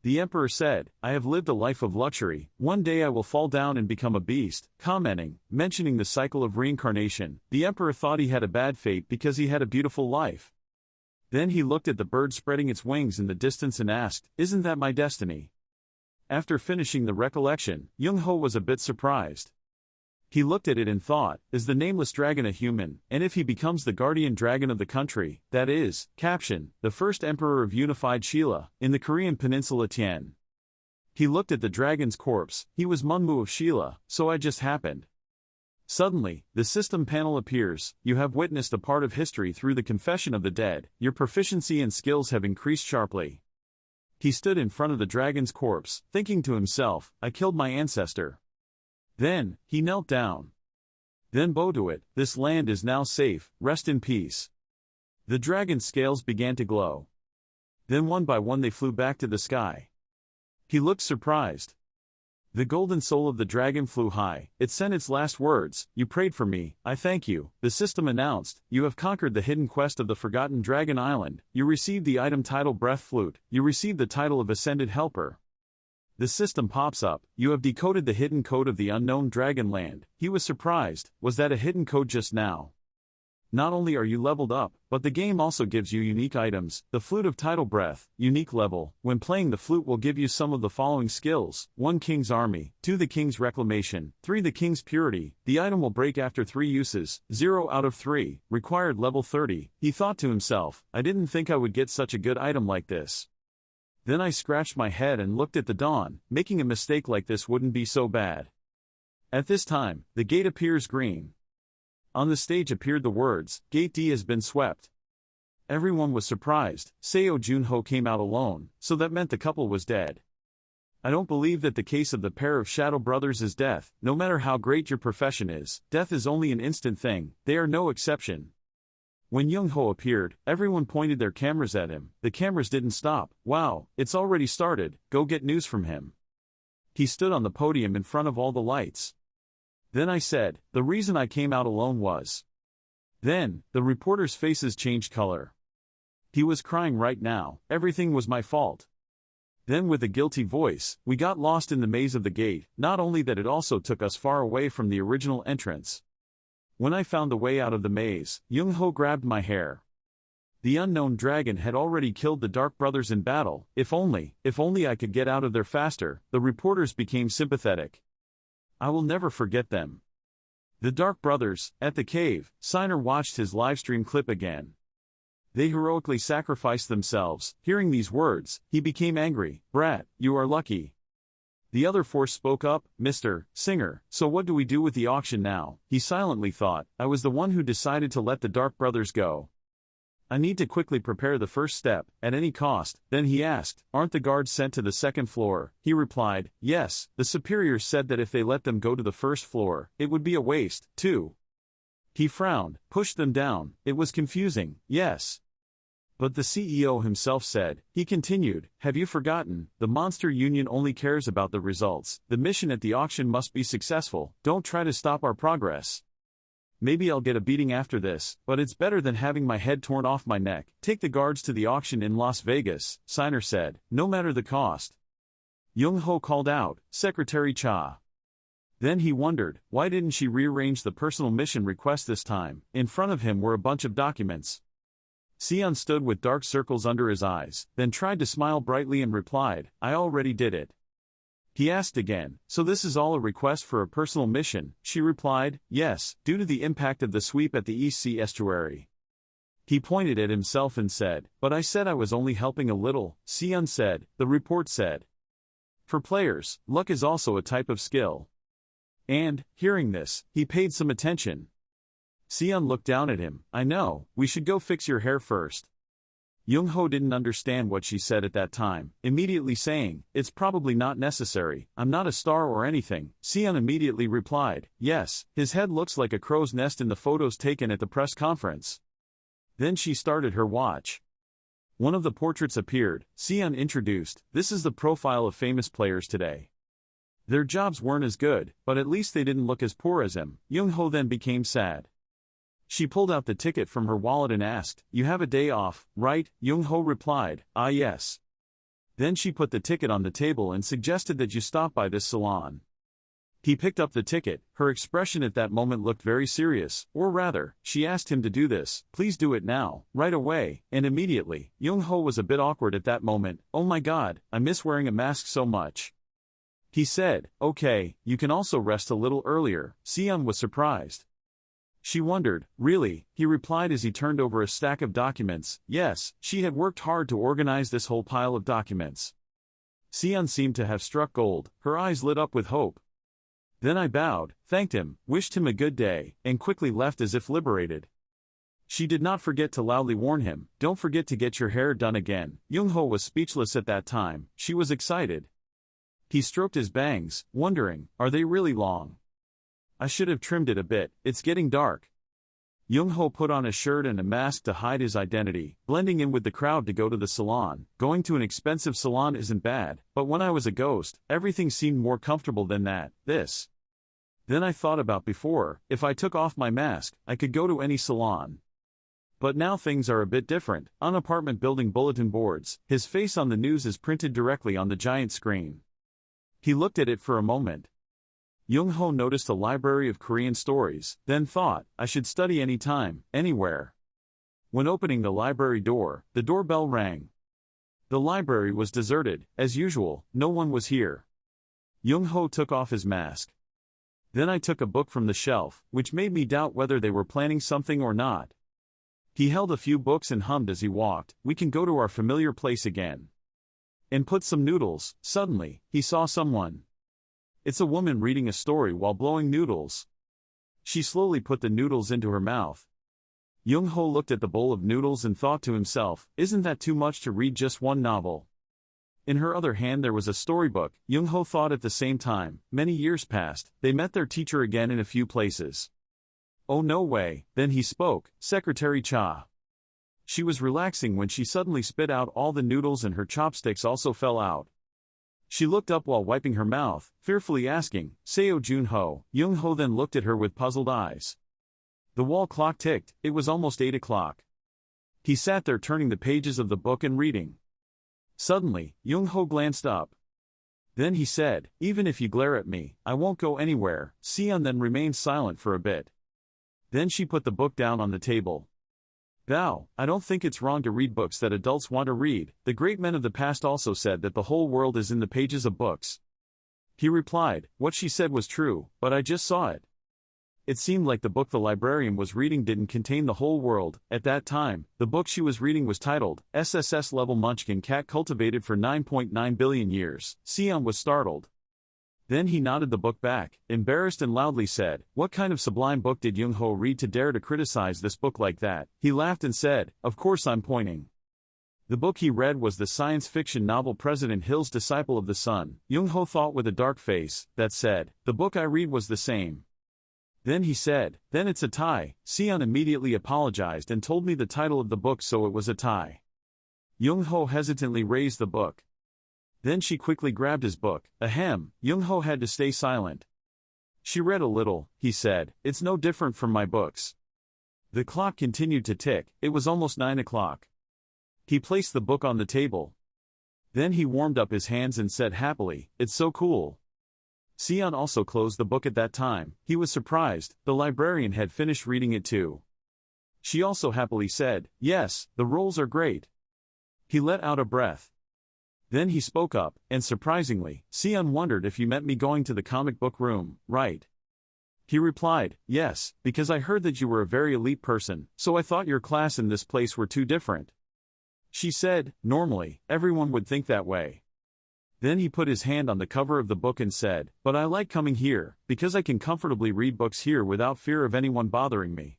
The emperor said, "I have lived a life of luxury. One day I will fall down and become a beast." Mentioning the cycle of reincarnation, the emperor thought he had a bad fate because he had a beautiful life. Then he looked at the bird spreading its wings in the distance and asked, "Isn't that my destiny?" After finishing the recollection, Young-ho was a bit surprised. He looked at it and thought, is the nameless dragon a human, and if he becomes the guardian dragon of the country, that is, caption, the first emperor of unified Shilla, in the Korean peninsula Tien. He looked at the dragon's corpse. He was Munmu of Shilla, so I just happened. Suddenly, the system panel appears. You have witnessed a part of history through the confession of the dead. Your proficiency and skills have increased sharply. He stood in front of the dragon's corpse, thinking to himself, I killed my ancestor. Then, he knelt down. Then bow to it, this land is now safe, rest in peace. The dragon's scales began to glow. Then one by one they flew back to the sky. He looked surprised. The golden soul of the dragon flew high. It sent its last words, "You prayed for me, I thank you." The system announced, "You have conquered the hidden quest of the Forgotten Dragon Island. You received the item title Breath Flute. You received the title of Ascended Helper." The system pops up, "You have decoded the hidden code of the unknown dragon land." He was surprised. Was that a hidden code just now? Not only are you leveled up, but the game also gives you unique items. The Flute of Tidal Breath, unique level. When playing the flute will give you some of the following skills: 1. King's Army, 2. The King's Reclamation, 3. The King's Purity. The item will break after 3 uses, 0 out of 3, required level 30. He thought to himself, "I didn't think I would get such a good item like this." Then I scratched my head and looked at the dawn. Making a mistake like this wouldn't be so bad. At this time, the gate appears green. On the stage appeared the words, "Gate D has been swept." Everyone was surprised. Seo Junho came out alone, so that meant the couple was dead. I don't believe that the case of the pair of Shadow Brothers is death. No matter how great your profession is, death is only an instant thing. They are no exception. When Young-ho appeared, everyone pointed their cameras at him. The cameras didn't stop. "Wow, it's already started, go get news from him." He stood on the podium in front of all the lights. Then I said, "The reason I came out alone was..." Then, the reporters' faces changed color. He was crying right now. "Everything was my fault." Then with a guilty voice, "We got lost in the maze of the gate, not only that it also took us far away from the original entrance." When I found the way out of the maze, Young-ho grabbed my hair. The unknown dragon had already killed the Dark Brothers in battle. If only I could get out of there faster." The reporters became sympathetic. I will never forget them. The Dark Brothers, at the cave, Signer watched his livestream clip again. They heroically sacrificed themselves. Hearing these words, he became angry. "Brat, you are lucky." The other force spoke up, "Mr. Singer, so what do we do with the auction now?" He silently thought, "I was the one who decided to let the Dark Brothers go. I need to quickly prepare the first step, at any cost." Then he asked, "Aren't the guards sent to the second floor?" He replied, "Yes, the superiors said that if they let them go to the first floor, it would be a waste, too." He frowned, pushed them down. It was confusing, yes. But the CEO himself said, he continued, "Have you forgotten? The Monster Union only cares about the results. The mission at the auction must be successful. Don't try to stop our progress. Maybe I'll get a beating after this, but it's better than having my head torn off my neck." "Take the guards to the auction in Las Vegas," Signer said, "no matter the cost." Young-ho called out, "Secretary Cha." Then he wondered, why didn't she rearrange the personal mission request this time? In front of him were a bunch of documents. Sion stood with dark circles under his eyes, then tried to smile brightly and replied, "I already did it." He asked again, "So this is all a request for a personal mission?" She replied, "Yes, due to the impact of the sweep at the East Sea estuary." He pointed at himself and said, "But I said I was only helping a little." Sion said, "The report said. For players, luck is also a type of skill." And, hearing this, he paid some attention. Sion looked down at him. "I know, we should go fix your hair first." Young-ho didn't understand what she said at that time, immediately saying, "It's probably not necessary, I'm not a star or anything." Sion immediately replied, "Yes, his head looks like a crow's nest in the photos taken at the press conference." Then she started her watch. One of the portraits appeared. Sion introduced, "This is the profile of famous players today. Their jobs weren't as good, but at least they didn't look as poor as him." Young-ho then became sad. She pulled out the ticket from her wallet and asked, "You have a day off, right?" Young-ho replied, "Ah yes." Then she put the ticket on the table and suggested that you stop by this salon. He picked up the ticket. Her expression at that moment looked very serious, or rather, she asked him to do this. "Please do it now, right away," and immediately. Young-ho was a bit awkward at that moment. "Oh my god, I miss wearing a mask so much." He said, "Okay, you can also rest a little earlier." Sion was surprised. She wondered, "Really?" He replied as he turned over a stack of documents. Yes, she had worked hard to organize this whole pile of documents. Sion seemed to have struck gold. Her eyes lit up with hope. Then I bowed, thanked him, wished him a good day, and quickly left as if liberated. She did not forget to loudly warn him, "Don't forget to get your hair done again." Young-ho was speechless at that time. She was excited. He stroked his bangs, wondering, are they really long? I should have trimmed it a bit, it's getting dark. Young-ho put on a shirt and a mask to hide his identity, blending in with the crowd to go to the salon. Going to an expensive salon isn't bad, but when I was a ghost, everything seemed more comfortable than that. Then I thought about before, if I took off my mask, I could go to any salon. But now things are a bit different. On apartment building bulletin boards, his face on the news is printed directly on the giant screen. He looked at it for a moment. Young-ho noticed a library of Korean stories, then thought, I should study anytime, anywhere. When opening the library door, the doorbell rang. The library was deserted, as usual, no one was here. Young-ho took off his mask. Then I took a book from the shelf, which made me doubt whether they were planning something or not. He held a few books and hummed as he walked, we can go to our familiar place again. And put some noodles. Suddenly, he saw someone. It's a woman reading a story while blowing noodles. She slowly put the noodles into her mouth. Young-ho looked at the bowl of noodles and thought to himself, isn't that too much to read just one novel? In her other hand there was a storybook. Young-ho thought at the same time. Many years passed, they met their teacher again in a few places. Oh no way, then he spoke, Secretary Cha. She was relaxing when she suddenly spit out all the noodles and her chopsticks also fell out. She looked up while wiping her mouth, fearfully asking, Seo Jun-ho. Young-ho then looked at her with puzzled eyes. The wall clock ticked, it was almost 8 o'clock. He sat there turning the pages of the book and reading. Suddenly, Young-ho glanced up. Then he said, even if you glare at me, I won't go anywhere. Seon then remained silent for a bit. Then she put the book down on the table. Bao, I don't think it's wrong to read books that adults want to read. The great men of the past also said that the whole world is in the pages of books. He replied, what she said was true, but I just saw it. It seemed like the book the librarian was reading didn't contain the whole world. At that time, the book she was reading was titled, SSS Level Munchkin Cat Cultivated for 9.9 Billion Years. Seon was startled. Then he nodded the book back, embarrassed and loudly said, what kind of sublime book did Young-ho read to dare to criticize this book like that? He laughed and said, of course I'm pointing. The book he read was the science fiction novel President Hill's Disciple of the Sun. Young-ho thought with a dark face, that said, the book I read was the same. Then he said, then it's a tie. Seon immediately apologized and told me the title of the book so it was a tie. Young-ho hesitantly raised the book. Then she quickly grabbed his book. Ahem, Young-ho had to stay silent. She read a little, he said, it's no different from my books. The clock continued to tick, it was almost 9 o'clock. He placed the book on the table. Then he warmed up his hands and said happily, it's so cool. Seon also closed the book at that time. He was surprised, the librarian had finished reading it too. She also happily said, yes, the roles are great. He let out a breath. Then he spoke up, and surprisingly, Seon wondered if you meant me going to the comic book room, right? He replied, yes, because I heard that you were a very elite person, so I thought your class and this place were too different. She said, normally, everyone would think that way. Then he put his hand on the cover of the book and said, but I like coming here, because I can comfortably read books here without fear of anyone bothering me.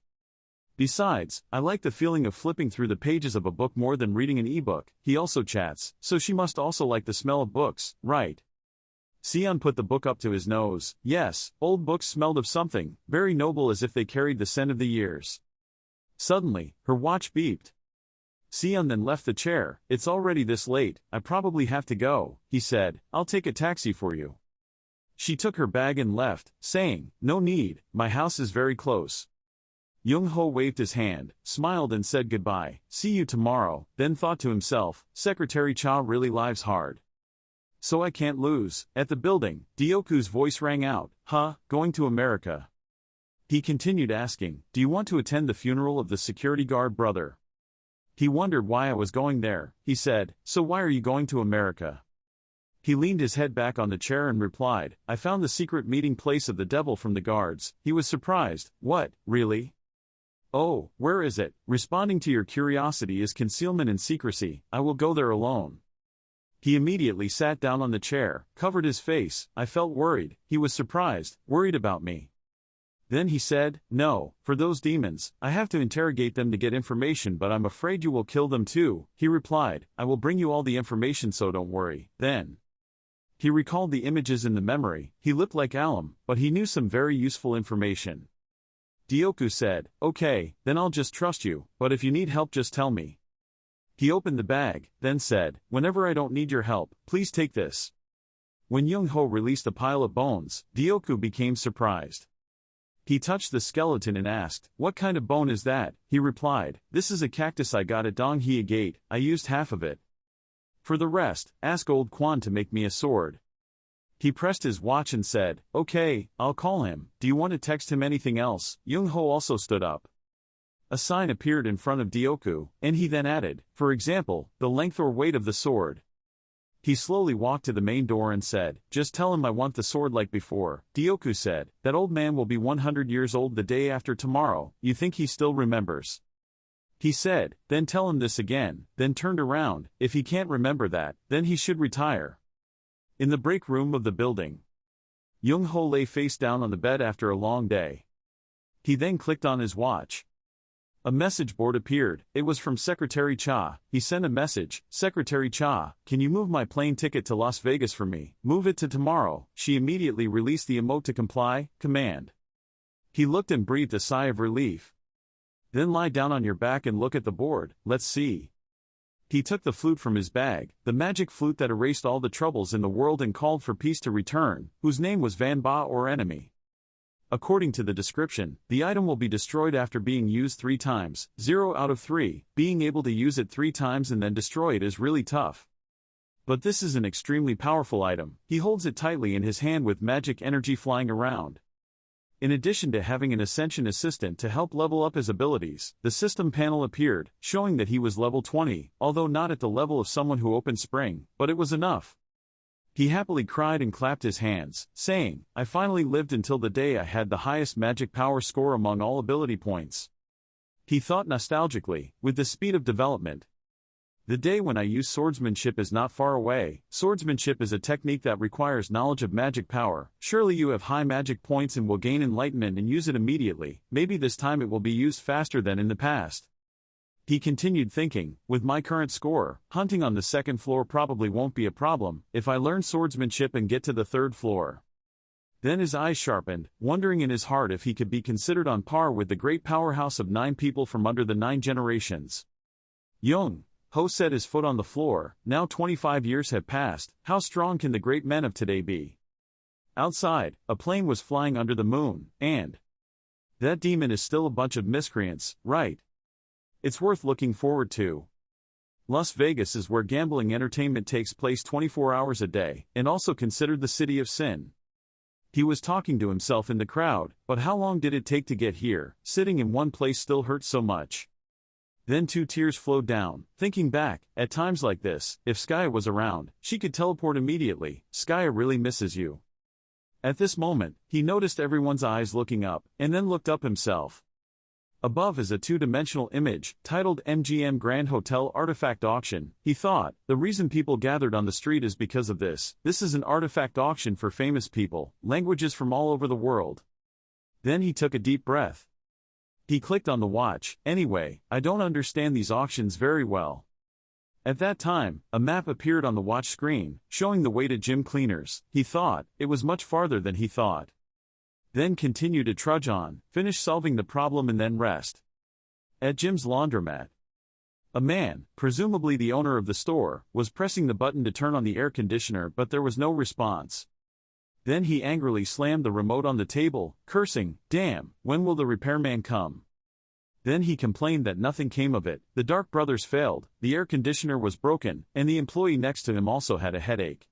Besides, I like the feeling of flipping through the pages of a book more than reading an e-book. He also chats, so she must also like the smell of books, right? Seon put the book up to his nose. Yes, old books smelled of something, very noble as if they carried the scent of the years. Suddenly, her watch beeped. Seon then left the chair. It's already this late, I probably have to go, he said, I'll take a taxi for you. She took her bag and left, saying, no need, my house is very close. Young-ho waved his hand, smiled and said goodbye, see you tomorrow, then thought to himself, Secretary Cha really lives hard. So I can't lose. At the building, Dioku's voice rang out, going to America. He continued asking, do you want to attend the funeral of the security guard brother? He wondered why I was going there. He said, so why are you going to America? He leaned his head back on the chair and replied, I found the secret meeting place of the devil from the guards. He was surprised. What, really? Oh, where is it? Responding to your curiosity is concealment and secrecy. I will go there alone. He immediately sat down on the chair, covered his face. I felt worried. He was surprised, worried about me. Then he said, no, for those demons, I have to interrogate them to get information, but I'm afraid you will kill them too. He replied, I will bring you all the information, so don't worry. Then he recalled the images in the memory. He looked like alum, but he knew some very useful information. Dioku said, okay, then I'll just trust you, but if you need help just tell me. He opened the bag, then said, whenever I don't need your help, please take this. When Young-ho released a pile of bones, Dioku became surprised. He touched the skeleton and asked, what kind of bone is that? He replied, this is a cactus I got at Donghia Gate, I used half of it. For the rest, ask old Quan to make me a sword. He pressed his watch and said, okay, I'll call him. Do you want to text him anything else? Young-ho also stood up. A sign appeared in front of Dioku, and he then added, for example, the length or weight of the sword. He slowly walked to the main door and said, just tell him I want the sword like before. Dioku said, that old man will be 100 years old the day after tomorrow, you think he still remembers? He said, then tell him this again, then turned around, if he can't remember that, then he should retire. In the break room of the building, Young-ho lay face down on the bed after a long day. He then clicked on his watch. A message board appeared. It was from Secretary Cha. He sent a message, Secretary Cha, can you move my plane ticket to Las Vegas for me? Move it to tomorrow. She immediately released the emote to comply, command. He looked and breathed a sigh of relief. Then lie down on your back and look at the board, let's see. He took the flute from his bag, the magic flute that erased all the troubles in the world and called for peace to return, whose name was Van Ba or enemy. According to the description, the item will be destroyed after being used 3 times, 0 out of 3, being able to use it 3 times and then destroy it is really tough. But this is an extremely powerful item. He holds it tightly in his hand with magic energy flying around. In addition to having an Ascension Assistant to help level up his abilities, the system panel appeared, showing that he was level 20, although not at the level of someone who opened Spring, but it was enough. He happily cried and clapped his hands, saying, I finally lived until the day I had the highest magic power score among all ability points. He thought nostalgically, with the speed of development. The day when I use swordsmanship is not far away. Swordsmanship is a technique that requires knowledge of magic power. Surely you have high magic points and will gain enlightenment and use it immediately. Maybe this time it will be used faster than in the past. He continued thinking, with my current score, hunting on the 2nd floor probably won't be a problem, if I learn swordsmanship and get to the 3rd floor. Then his eyes sharpened, wondering in his heart if he could be considered on par with the great powerhouse of 9 people from under the 9 generations. Young-ho set his foot on the floor. Now 25 years have passed, how strong can the great men of today be? Outside, a plane was flying under the moon, and that demon is still a bunch of miscreants, right? It's worth looking forward to. Las Vegas is where gambling entertainment takes place 24 hours a day, and also considered the city of sin. He was talking to himself in the crowd, but how long did it take to get here? Sitting in one place still hurts so much. Then 2 tears flowed down, thinking back, at times like this, if Skaya was around, she could teleport immediately. Skaya really misses you. At this moment, he noticed everyone's eyes looking up, and then looked up himself. Above is a 2-dimensional image, titled MGM Grand Hotel Artifact Auction. He thought, the reason people gathered on the street is because of this. This is an artifact auction for famous people, languages from all over the world. Then he took a deep breath. He clicked on the watch. Anyway, I don't understand these auctions very well. At that time, a map appeared on the watch screen, showing the way to gym cleaners. He thought, it was much farther than he thought. Then continue to trudge on, finish solving the problem and then rest. At Jim's laundromat, a man, presumably the owner of the store, was pressing the button to turn on the air conditioner but there was no response. Then he angrily slammed the remote on the table, cursing, damn, when will the repairman come? Then he complained that nothing came of it. The Dark brothers failed, the air conditioner was broken, and the employee next to him also had a headache.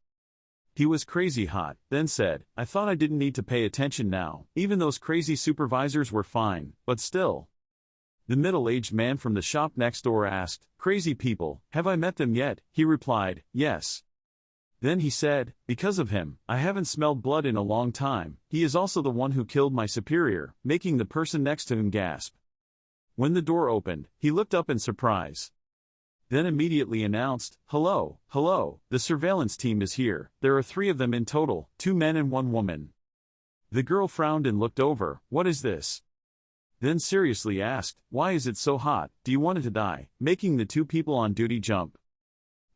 He was crazy hot, then said, I thought I didn't need to pay attention now. Even those crazy supervisors were fine, but still. The middle-aged man from the shop next door asked, crazy people, have I met them yet? He replied, yes. Then he said, because of him, I haven't smelled blood in a long time. He is also the one who killed my superior, making the person next to him gasp. When the door opened, he looked up in surprise. Then immediately announced, hello, the surveillance team is here. There are 3 of them in total, 2 men and 1 woman. The girl frowned and looked over, what is this? Then seriously asked, why is it so hot, do you want it to die? Making the 2 people on duty jump.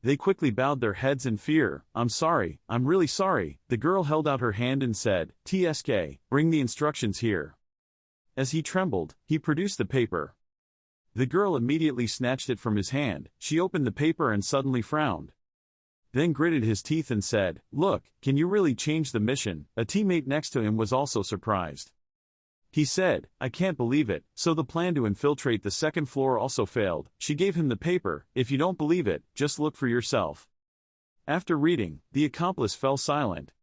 They quickly bowed their heads in fear. I'm sorry, I'm really sorry. The girl held out her hand and said, TSK, bring the instructions here. As he trembled, he produced the paper. The girl immediately snatched it from his hand. She opened the paper and suddenly frowned. Then gritted his teeth and said, "Look, can you really change the mission?" A teammate next to him was also surprised. He said, "I can't believe it." So the plan to infiltrate the second floor also failed. She gave him the paper. "If you don't believe it, just look for yourself." After reading, the accomplice fell silent.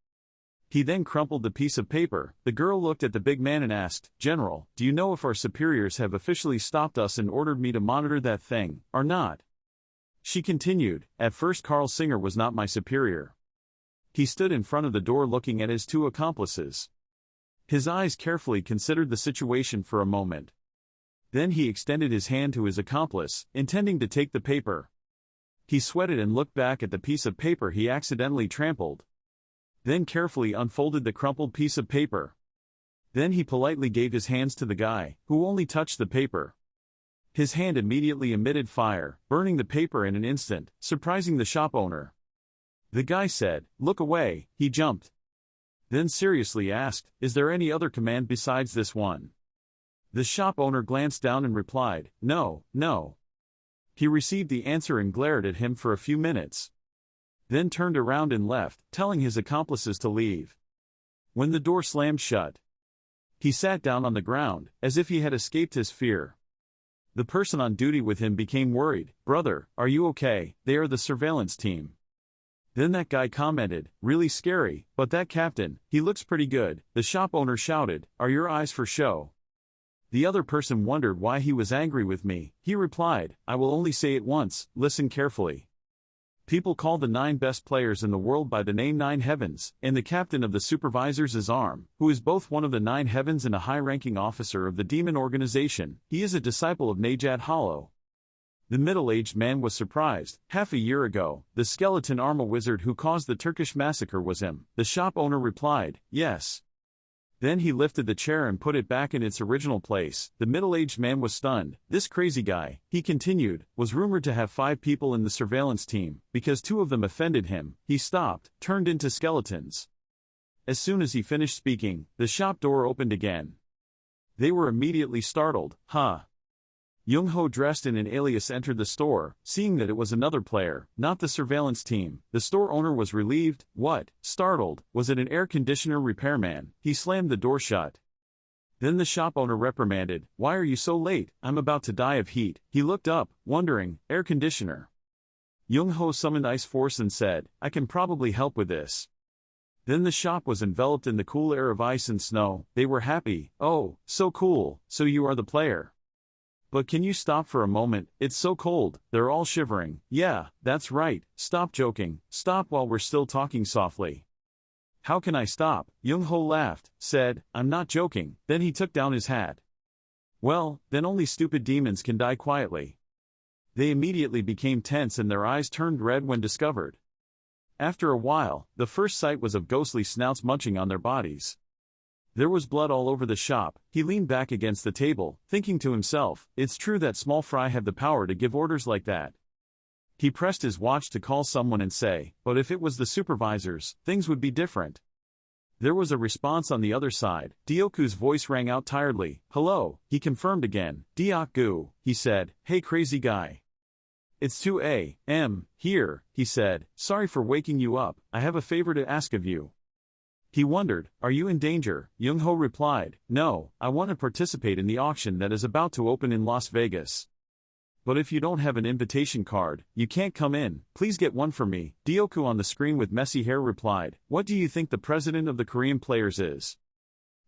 He then crumpled the piece of paper. The girl looked at the big man and asked, "General, do you know if our superiors have officially stopped us and ordered me to monitor that thing, or not?" She continued, "At first Carl Singer was not my superior." He stood in front of the door looking at his two accomplices. His eyes carefully considered the situation for a moment. Then he extended his hand to his accomplice, intending to take the paper. He sweated and looked back at the piece of paper he accidentally trampled. Then carefully unfolded the crumpled piece of paper. Then he politely gave his hands to the guy, who only touched the paper. His hand immediately emitted fire, burning the paper in an instant, surprising the shop owner. The guy said, "Look away." He jumped. Then seriously asked, "Is there any other command besides this one?" The shop owner glanced down and replied, "No, no." He received the answer and glared at him for a few minutes. Then turned around and left, telling his accomplices to leave. When the door slammed shut, he sat down on the ground, as if he had escaped his fear. The person on duty with him became worried. "Brother, are you okay? They are the surveillance team." Then that guy commented, "Really scary, but that captain, he looks pretty good." The shop owner shouted, "Are your eyes for show?" The other person wondered why he was angry with me. He replied, "I will only say it once, listen carefully. People call the 9 best players in the world by the name 9 Heavens, and the captain of the supervisors is Arm, who is both one of the 9 Heavens and a high-ranking officer of the demon organization. He is a disciple of Najat Hollow." The middle-aged man was surprised. Half a year ago, the skeleton Arma wizard who caused the Turkish massacre was him. The shop owner replied, "Yes." Then he lifted the chair and put it back in its original place. The middle-aged man was stunned. This crazy guy, he continued, was rumored to have 5 people in the surveillance team. Because 2 of them offended him, he stopped, turned into skeletons. As soon as he finished speaking, the shop door opened again. They were immediately startled. "Huh?" Young-ho dressed in an alias entered the store, seeing that it was another player, not the surveillance team. The store owner was relieved. "What?" Startled. "Was it an air conditioner repairman?" He slammed the door shut. Then the shop owner reprimanded, "Why are you so late? I'm about to die of heat." He looked up, wondering, "Air conditioner?" Young-ho summoned Ice Force and said, "I can probably help with this." Then the shop was enveloped in the cool air of ice and snow. They were happy. "Oh, so cool, so you are the player. But can you stop for a moment? It's so cold." They're all shivering. "Yeah, that's right, stop joking, stop while we're still talking softly." "How can I stop?" Young-ho laughed, said, "I'm not joking." Then he took down his hat. "Well, then only stupid demons can die quietly." They immediately became tense and their eyes turned red when discovered. After a while, the first sight was of ghostly snouts munching on their bodies. There was blood all over the shop. He leaned back against the table, thinking to himself, "It's true that small fry have the power to give orders like that." He pressed his watch to call someone and say, "But if it was the supervisors, things would be different." There was a response on the other side. Dioku's voice rang out tiredly. "Hello," he confirmed again. "Dioku," he said, "Hey crazy guy. It's 2 a.m. here," he said. "Sorry for waking you up, I have a favor to ask of you." He wondered, "Are you in danger?" Young-ho replied, "No, I want to participate in the auction that is about to open in Las Vegas. But if you don't have an invitation card, you can't come in. Please get one for me." Dioku on the screen with messy hair replied, "What do you think the president of the Korean players is?"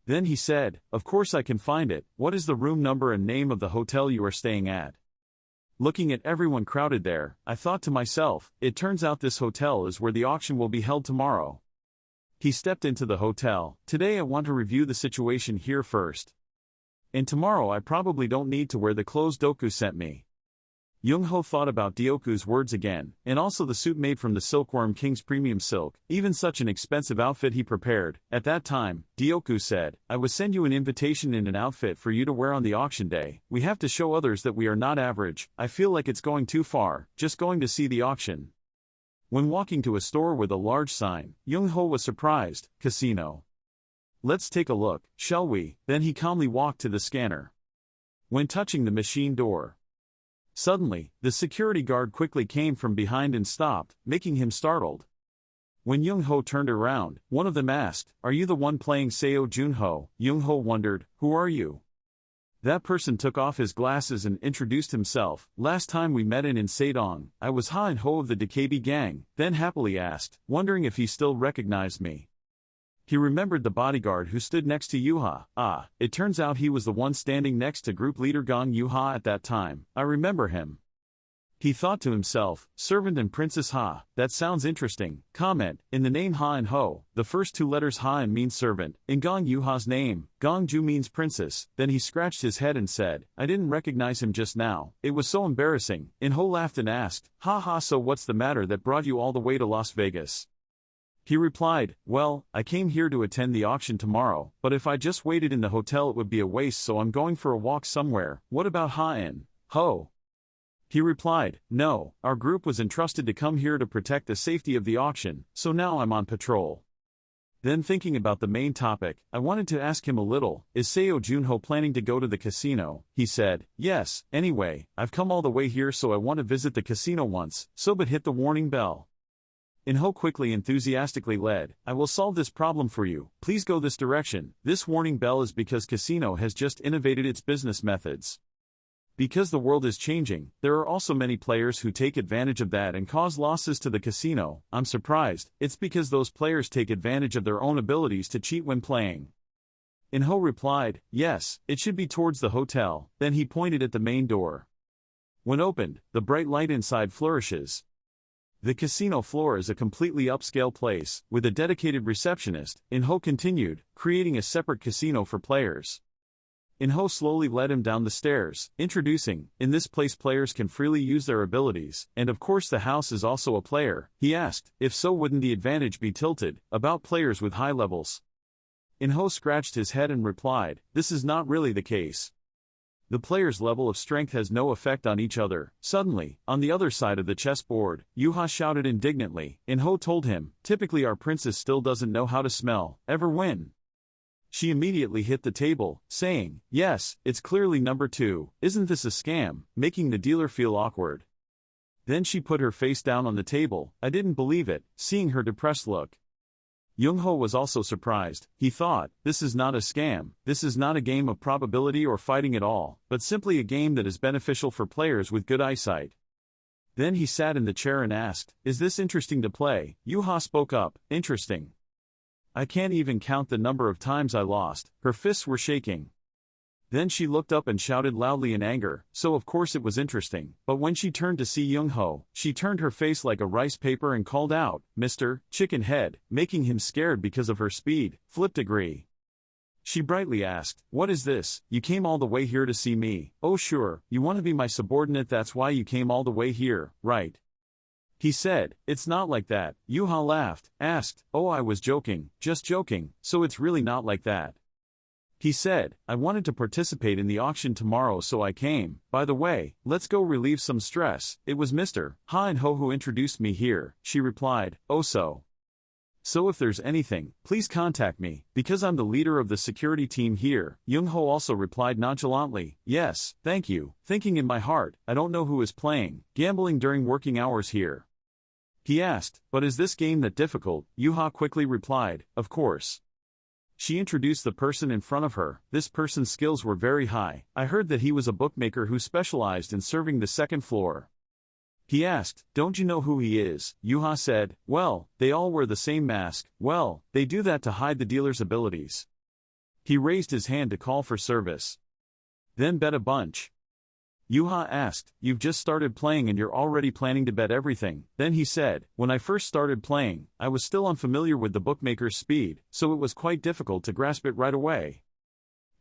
Then he said, "Of course I can find it. What is the room number and name of the hotel you are staying at?" Looking at everyone crowded there, I thought to myself, it turns out this hotel is where the auction will be held tomorrow. He stepped into the hotel. "Today I want to review the situation here first. And tomorrow I probably don't need to wear the clothes Doku sent me." Young-ho thought about Dioku's words again, and also the suit made from the Silkworm King's premium silk, even such an expensive outfit he prepared. At that time, Dioku said, "I will send you an invitation in an outfit for you to wear on the auction day. We have to show others that we are not average. I feel like it's going too far, just going to see the auction." When walking to a store with a large sign, Young-ho was surprised. Casino. Let's take a look, shall we? Then he calmly walked to the scanner. When touching the machine door, suddenly, the security guard quickly came from behind and stopped, making him startled. When Young-ho turned around, one of them asked, "Are you the one playing Seo Junho?" Young-ho wondered, "Who are you?" That person took off his glasses and introduced himself. "Last time we met in Insadong, I was Ha and Ho of the DKB gang," then happily asked, wondering if he still recognized me. He remembered the bodyguard who stood next to Yuha. Ah, it turns out he was the one standing next to group leader Gong Yuha at that time. I remember him. He thought to himself, servant and Princess Ha, that sounds interesting. Comment, in the name Ha and Ho, the first two letters Ha and means servant, in Gong Yuha's name, Gong Ju means princess. Then he scratched his head and said, I didn't recognize him just now, it was so embarrassing. In Ho laughed and asked, Ha ha, so what's the matter that brought you all the way to Las Vegas? He replied, well, I came here to attend the auction tomorrow, but if I just waited in the hotel it would be a waste, so I'm going for a walk somewhere. What about Ha and Ho? He replied, no, our group was entrusted to come here to protect the safety of the auction, so now I'm on patrol. Then thinking about the main topic, I wanted to ask him a little, is Seo Junho planning to go to the casino? He said, yes, anyway, I've come all the way here so I want to visit the casino once, so but hit the warning bell. In-ho quickly enthusiastically led, I will solve this problem for you, please go this direction. This warning bell is because casino has just innovated its business methods. Because the world is changing, there are also many players who take advantage of that and cause losses to the casino. I'm surprised, it's because those players take advantage of their own abilities to cheat when playing. In-ho replied, yes, it should be towards the hotel, then he pointed at the main door. When opened, the bright light inside flourishes. The casino floor is a completely upscale place, with a dedicated receptionist, In-ho continued, creating a separate casino for players. In-ho slowly led him down the stairs, introducing, in this place players can freely use their abilities, and of course the house is also a player. He asked, if so wouldn't the advantage be tilted, about players with high levels? In-ho scratched his head and replied, this is not really the case. The player's level of strength has no effect on each other. Suddenly, on the other side of the chessboard, Yuha shouted indignantly. In-ho told him, typically our princess still doesn't know how to smell, ever win. She immediately hit the table, saying, yes, it's clearly number 2, isn't this a scam, making the dealer feel awkward. Then she put her face down on the table. I didn't believe it, seeing her depressed look. Young-ho was also surprised. He thought, this is not a scam, this is not a game of probability or fighting at all, but simply a game that is beneficial for players with good eyesight. Then he sat in the chair and asked, is this interesting to play? Yuha spoke up, interesting. I can't even count the number of times I lost. Her fists were shaking. Then she looked up and shouted loudly in anger, so of course it was interesting, but when she turned to see Young-ho, she turned her face like a rice paper and called out, Mr. Chicken Head, making him scared because of her speed. Flipped agree. She brightly asked, what is this? You came all the way here to see me? Oh sure, you want to be my subordinate, that's why you came all the way here, right? He said, it's not like that. Yuha laughed, asked, oh I was joking, just joking, so it's really not like that. He said, I wanted to participate in the auction tomorrow so I came. By the way, let's go relieve some stress. It was Mr. Ha and Ho who introduced me here. She replied, oh so. So if there's anything, please contact me, because I'm the leader of the security team here. Young-ho also replied nonchalantly, yes, thank you, thinking in my heart, I don't know who is playing, gambling during working hours here. He asked, but is this game that difficult? Yuha quickly replied, of course. She introduced the person in front of her. This person's skills were very high. I heard that he was a bookmaker who specialized in serving the second floor. He asked, don't you know who he is? Yuha said, well, they all wear the same mask. Well, they do that to hide the dealer's abilities. He raised his hand to call for service. Then bet a bunch. Yuha asked, you've just started playing and you're already planning to bet everything. Then he said, when I first started playing, I was still unfamiliar with the bookmaker's speed, so it was quite difficult to grasp it right away.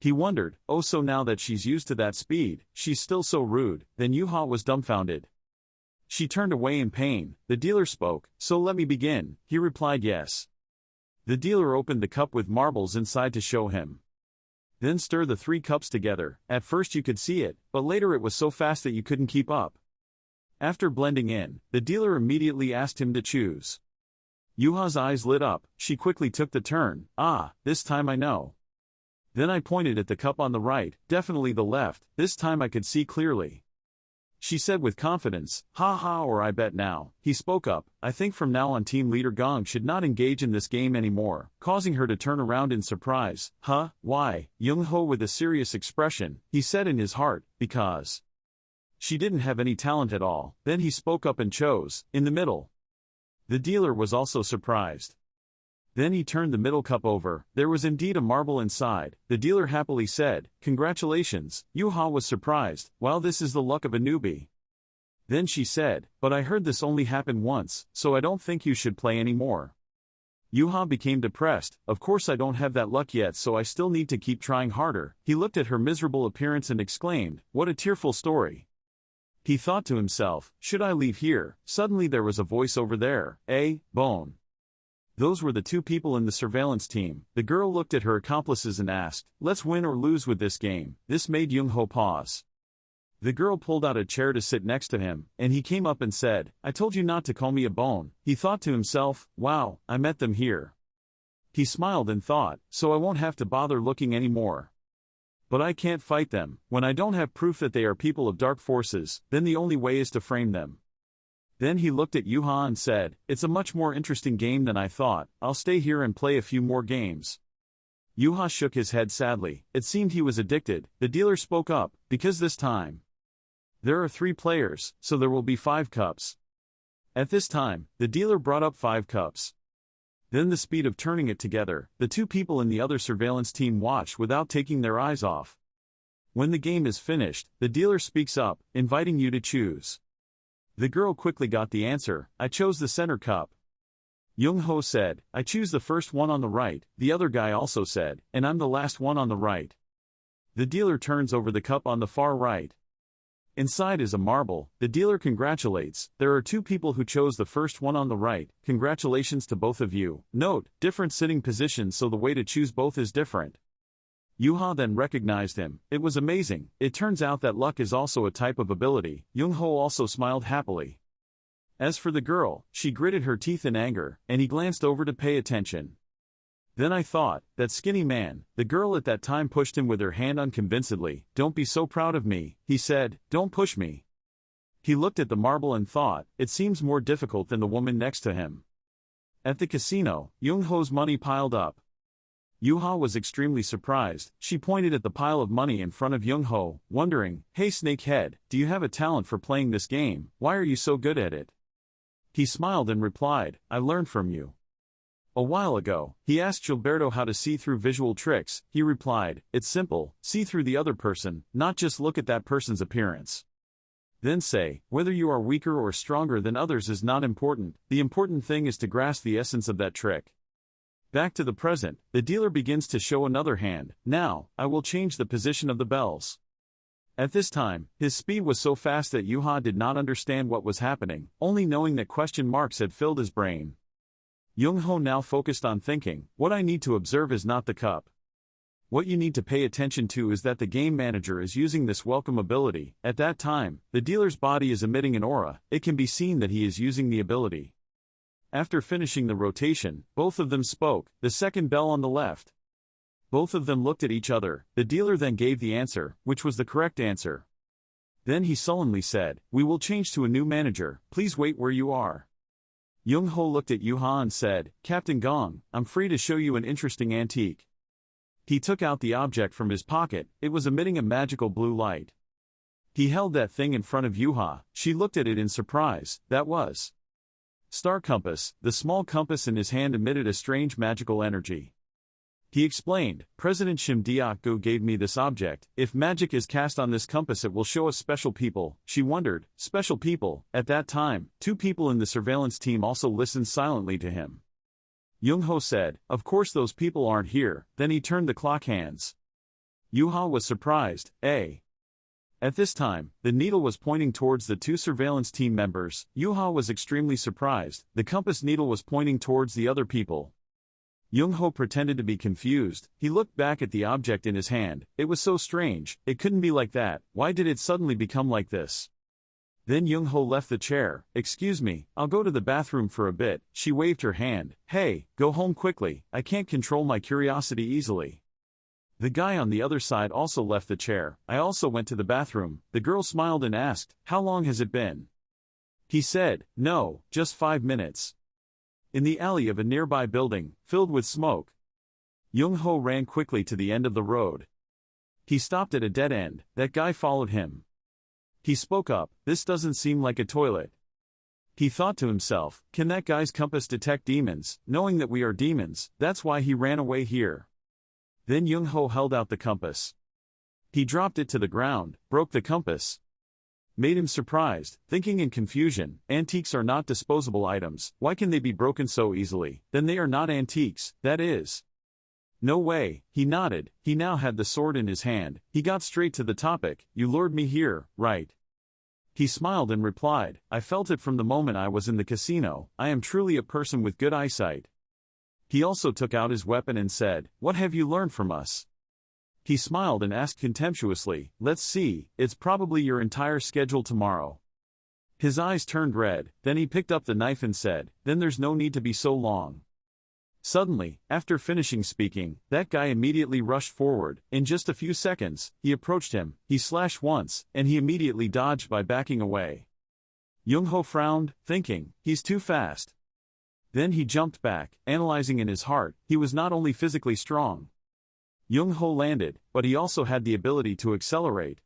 He wondered, oh so now that she's used to that speed, she's still so rude. Then Yuha was dumbfounded. She turned away in pain. The dealer spoke, so let me begin. He replied yes. The dealer opened the cup with marbles inside to show him. Then stir the 3 cups together. At first you could see it, but later it was so fast that you couldn't keep up. After blending in, the dealer immediately asked him to choose. Yuha's eyes lit up, she quickly took the turn. Ah, this time I know. Then I pointed at the cup on the right, definitely the left, this time I could see clearly. She said with confidence, ha ha, or I bet now. He spoke up, I think from now on team leader Gong should not engage in this game anymore, causing her to turn around in surprise. Huh, why? Young-ho with a serious expression, he said in his heart, because she didn't have any talent at all. Then he spoke up and chose, in the middle. The dealer was also surprised. Then he turned the middle cup over, there was indeed a marble inside. The dealer happily said, congratulations. Yuha was surprised, wow, this is the luck of a newbie. Then she said, but I heard this only happened once, so I don't think you should play anymore. Yuha became depressed, of course I don't have that luck yet, so I still need to keep trying harder. He looked at her miserable appearance and exclaimed, what a tearful story. He thought to himself, should I leave here? Suddenly there was a voice over there, Bone. Those were the two people in the surveillance team. The girl looked at her accomplices and asked, let's win or lose with this game. This made Young-ho pause. The girl pulled out a chair to sit next to him, and he came up and said, I told you not to call me a bone. He thought to himself, wow, I met them here. He smiled and thought, so I won't have to bother looking anymore. But I can't fight them. When I don't have proof that they are people of dark forces, then the only way is to frame them. Then he looked at Yuha and said, it's a much more interesting game than I thought, I'll stay here and play a few more games. Yuha shook his head sadly, it seemed he was addicted. The dealer spoke up, because this time there are 3 players, so there will be 5 cups. At this time, the dealer brought up 5 cups. Then the speed of turning it together, the 2 people in the other surveillance team watched without taking their eyes off. When the game is finished, the dealer speaks up, inviting you to choose. The girl quickly got the answer, I chose the center cup. Young-ho said, I choose the first one on the right. The other guy also said, and I'm the last one on the right. The dealer turns over the cup on the far right. Inside is a marble. The dealer congratulates, there are 2 people who chose the first one on the right. Congratulations to both of you. Note, different sitting positions, so the way to choose both is different. Yuha then recognized him. It was amazing. It turns out that luck is also a type of ability. Young-ho also smiled happily. As for the girl, she gritted her teeth in anger, and he glanced over to pay attention. Then I thought, that skinny man. The girl at that time pushed him with her hand unconvincedly. Don't be so proud of me, he said, don't push me. He looked at the marble and thought, it seems more difficult than the woman next to him. At the casino, Young-ho's money piled up. Yuha was extremely surprised. She pointed at the pile of money in front of Young-ho, wondering, hey snakehead, do you have a talent for playing this game? Why are you so good at it? He smiled and replied, I learned from you. A while ago, he asked Gilberto how to see through visual tricks. He replied, it's simple, see through the other person, not just look at that person's appearance. Then say, whether you are weaker or stronger than others is not important, the important thing is to grasp the essence of that trick. Back to the present, the dealer begins to show another hand. Now, I will change the position of the bells. At this time, his speed was so fast that Yuha did not understand what was happening, only knowing that question marks had filled his brain. Young-ho now focused on thinking, what I need to observe is not the cup. What you need to pay attention to is that the game manager is using this welcome ability. At that time, the dealer's body is emitting an aura. It can be seen that he is using the ability. After finishing the rotation, both of them spoke, the second bell on the left. Both of them looked at each other. The dealer then gave the answer, which was the correct answer. Then he sullenly said, we will change to a new manager, please wait where you are. Young-ho looked at Yuha and said, Captain Gong, I'm free to show you an interesting antique. He took out the object from his pocket. It was emitting a magical blue light. He held that thing in front of Yuha. She looked at it in surprise. That was Star Compass. The small compass in his hand emitted a strange magical energy. He explained, President Shimdiak-gu gave me this object. If magic is cast on this compass it will show us special people. She wondered, special people? At that time, 2 people in the surveillance team also listened silently to him. Young-ho said, of course those people aren't here. Then he turned the clock hands. Yuha was surprised. At this time, the needle was pointing towards the 2 surveillance team members. Yuha was extremely surprised. The compass needle was pointing towards the other people. Young-ho pretended to be confused. He looked back at the object in his hand. It was so strange. It couldn't be like that. Why did it suddenly become like this? Then Young-ho left the chair. "Excuse me, I'll go to the bathroom for a bit." She waved her hand. "Hey, go home quickly, I can't control my curiosity easily." The guy on the other side also left the chair. "I also went to the bathroom." The girl smiled and asked, "How long has it been?" He said, "No, just 5 minutes." In the alley of a nearby building, filled with smoke, Young-ho ran quickly to the end of the road. He stopped at a dead end. That guy followed him. He spoke up, "This doesn't seem like a toilet." He thought to himself, can that guy's compass detect demons? Knowing that we are demons, that's why he ran away here. Then Young-ho held out the compass. He dropped it to the ground, broke the compass. Made him surprised, thinking in confusion, antiques are not disposable items, why can they be broken so easily? Then they are not antiques, that is. No way, he nodded. He now had the sword in his hand. He got straight to the topic. "You lured me here, right?" He smiled and replied, "I felt it from the moment I was in the casino. I am truly a person with good eyesight." He also took out his weapon and said, "What have you learned from us?" He smiled and asked contemptuously, "Let's see, it's probably your entire schedule tomorrow." His eyes turned red, then he picked up the knife and said, "Then there's no need to be so long." Suddenly, after finishing speaking, that guy immediately rushed forward. In just a few seconds, he approached him. He slashed once, and he immediately dodged by backing away. Young-ho frowned, thinking, he's too fast. Then he jumped back, analyzing in his heart, he was not only physically strong. Young-ho landed, but he also had the ability to accelerate.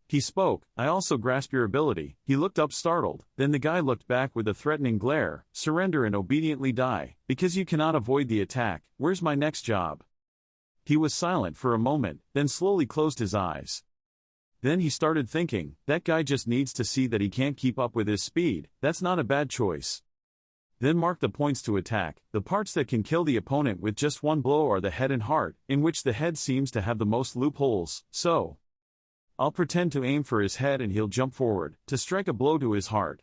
He spoke, "I also grasp your ability." He looked up startled, then the guy looked back with a threatening glare. "Surrender and obediently die, because you cannot avoid the attack. Where's my next job?" He was silent for a moment, then slowly closed his eyes. Then he started thinking, that guy just needs to see that he can't keep up with his speed. That's not a bad choice. Then mark the points to attack. The parts that can kill the opponent with just one blow are the head and heart, in which the head seems to have the most loopholes, so I'll pretend to aim for his head and he'll jump forward, to strike a blow to his heart.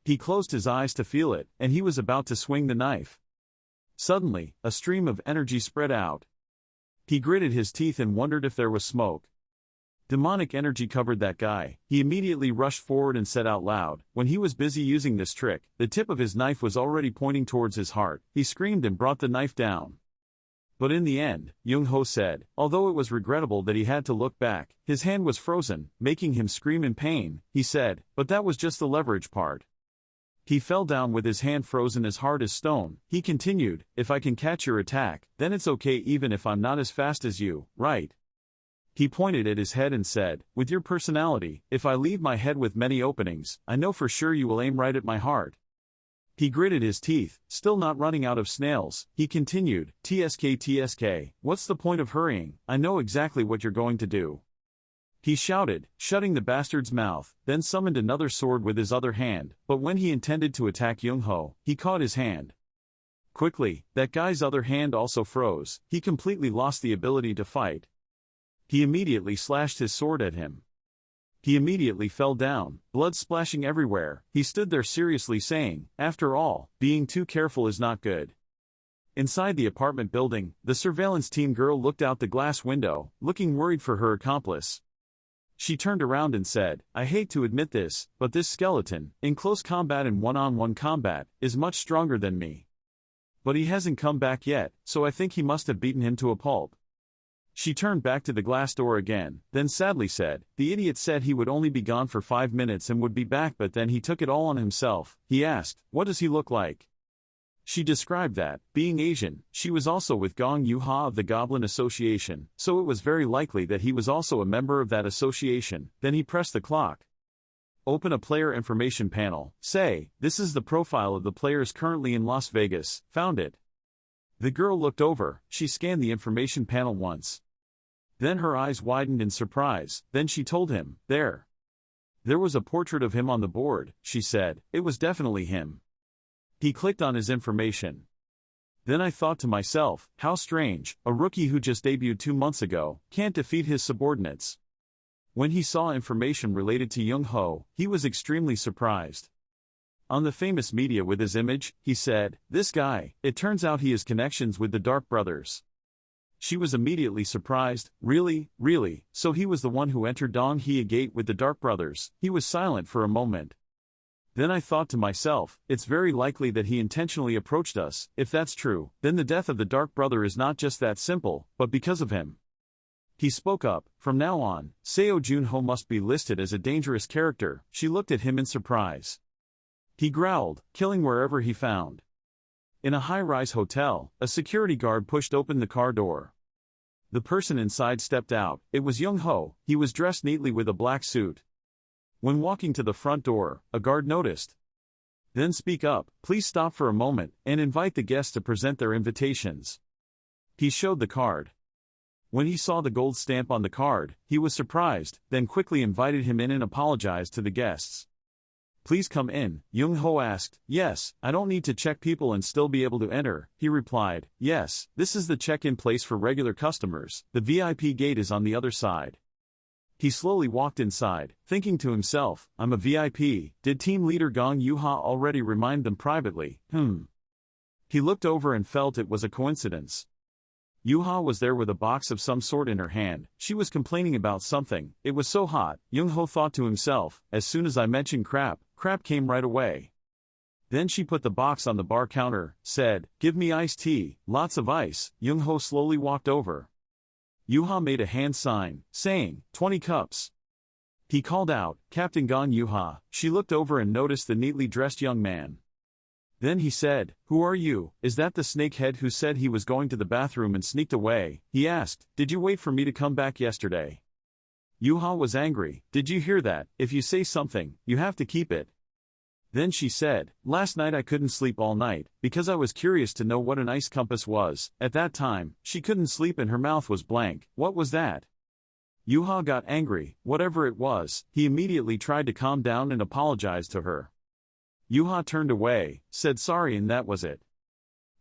He closed his eyes to feel it, and he was about to swing the knife. Suddenly, a stream of energy spread out. He gritted his teeth and wondered if there was smoke. Demonic energy covered that guy. He immediately rushed forward and said out loud, when he was busy using this trick, the tip of his knife was already pointing towards his heart. He screamed and brought the knife down. But in the end, Young-ho said, although it was regrettable that he had to look back, his hand was frozen, making him scream in pain. He said, but that was just the leverage part. He fell down with his hand frozen as hard as stone. He continued, if I can catch your attack, then it's okay even if I'm not as fast as you, right? He pointed at his head and said, with your personality, if I leave my head with many openings, I know for sure you will aim right at my heart. He gritted his teeth, still not running out of snails. He continued, TSK, what's the point of hurrying? I know exactly what you're going to do. He shouted, shutting the bastard's mouth, then summoned another sword with his other hand, but when he intended to attack Young-ho, he caught his hand. Quickly, that guy's other hand also froze. He completely lost the ability to fight. He immediately slashed his sword at him. He immediately fell down, blood splashing everywhere. He stood there seriously saying, after all, being too careful is not good. Inside the apartment building, the surveillance team girl looked out the glass window, looking worried for her accomplice. She turned around and said, I hate to admit this, but this skeleton, in close combat and one-on-one combat, is much stronger than me. But he hasn't come back yet, so I think he must have beaten him to a pulp. She turned back to the glass door again, then sadly said, the idiot said he would only be gone for 5 minutes and would be back, but then he took it all on himself. He asked, what does he look like? She described that, being Asian, she was also with Gong Yu-ha of the Goblin Association, so it was very likely that he was also a member of that association. Then he pressed the clock. Open a player information panel. Say, this is the profile of the players currently in Las Vegas. Found it. The girl looked over. She scanned the information panel once. Then her eyes widened in surprise. Then she told him, there. There was a portrait of him on the board, she said. It was definitely him. He clicked on his information. Then I thought to myself, how strange, a rookie who just debuted 2 months ago, can't defeat his subordinates. When he saw information related to Young-ho, he was extremely surprised. On the famous media with his image, he said, this guy, it turns out he has connections with the Dark Brothers. She was immediately surprised. Really, really, so he was the one who entered Dong Hye Gate with the Dark Brothers. He was silent for a moment. Then I thought to myself, it's very likely that he intentionally approached us. If that's true, then the death of the Dark Brother is not just that simple, but because of him. He spoke up. From now on, Seo Junho must be listed as a dangerous character. She looked at him in surprise. He growled, killing wherever he found. In a high-rise hotel, a security guard pushed open the car door. The person inside stepped out. It was Young Ho. He was dressed neatly with a black suit. When walking to the front door, a guard noticed. Then speak up, please stop for a moment, and invite the guests to present their invitations. He showed the card. When he saw the gold stamp on the card, he was surprised, then quickly invited him in and apologized to the guests. Please come in, Young Ho asked. Yes, I don't need to check people and still be able to enter, he replied. Yes, this is the check-in place for regular customers. The VIP gate is on the other side. He slowly walked inside, thinking to himself, I'm a VIP. Did team leader Gong Yuha already remind them privately? He looked over and felt it was a coincidence. Yuha was there with a box of some sort in her hand. She was complaining about something. It was so hot. Young Ho thought to himself, as soon as I mentioned crap came right away. Then she put the box on the bar counter, said, give me iced tea, lots of ice. Young Ho slowly walked over. Yuha made a hand sign, saying, 20 cups. He called out, Captain Gong Yuha. She looked over and noticed the neatly dressed young man. Then he said, who are you? Is that the snakehead who said he was going to the bathroom and sneaked away? He asked, did you wait for me to come back yesterday? Yuha was angry. Did you hear that? If you say something, you have to keep it. Then she said, last night I couldn't sleep all night, because I was curious to know what an ice compass was. At that time, she couldn't sleep and her mouth was blank. What was that? Yuha got angry. Whatever it was, he immediately tried to calm down and apologize to her. Yuha turned away, said sorry and that was it.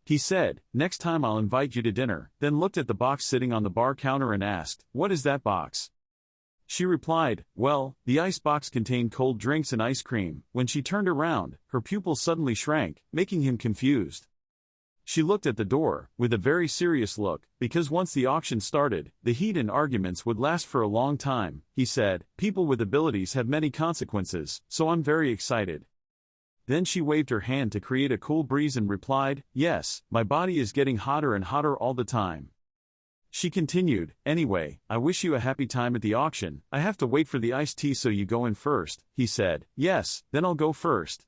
He said, next time I'll invite you to dinner, then looked at the box sitting on the bar counter and asked, what is that box? She replied, well, the ice box contained cold drinks and ice cream. When she turned around, her pupils suddenly shrank, making him confused. She looked at the door, with a very serious look, because once the auction started, the heat and arguments would last for a long time. He said, people with abilities have many consequences, so I'm very excited. Then she waved her hand to create a cool breeze and replied, yes, my body is getting hotter and hotter all the time. She continued, anyway, I wish you a happy time at the auction. I have to wait for the iced tea so you go in first. He said, yes, then I'll go first.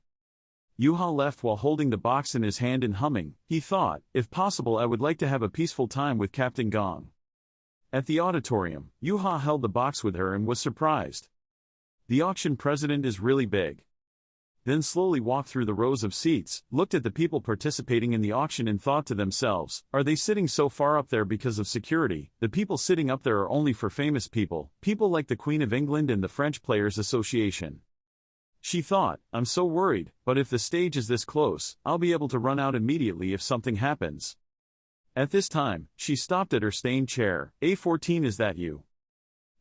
Yuha left while holding the box in his hand and humming. He thought, if possible I would like to have a peaceful time with Captain Gong. At the auditorium, Yuha held the box with her and was surprised. The auction president is really big. Then slowly walked through the rows of seats, looked at the people participating in the auction and thought to themselves, are they sitting so far up there because of security? The people sitting up there are only for famous people, people like the Queen of England and the French Players Association. She thought, I'm so worried, but if the stage is this close, I'll be able to run out immediately if something happens. At this time, she stopped at her stained chair. A14, is that you?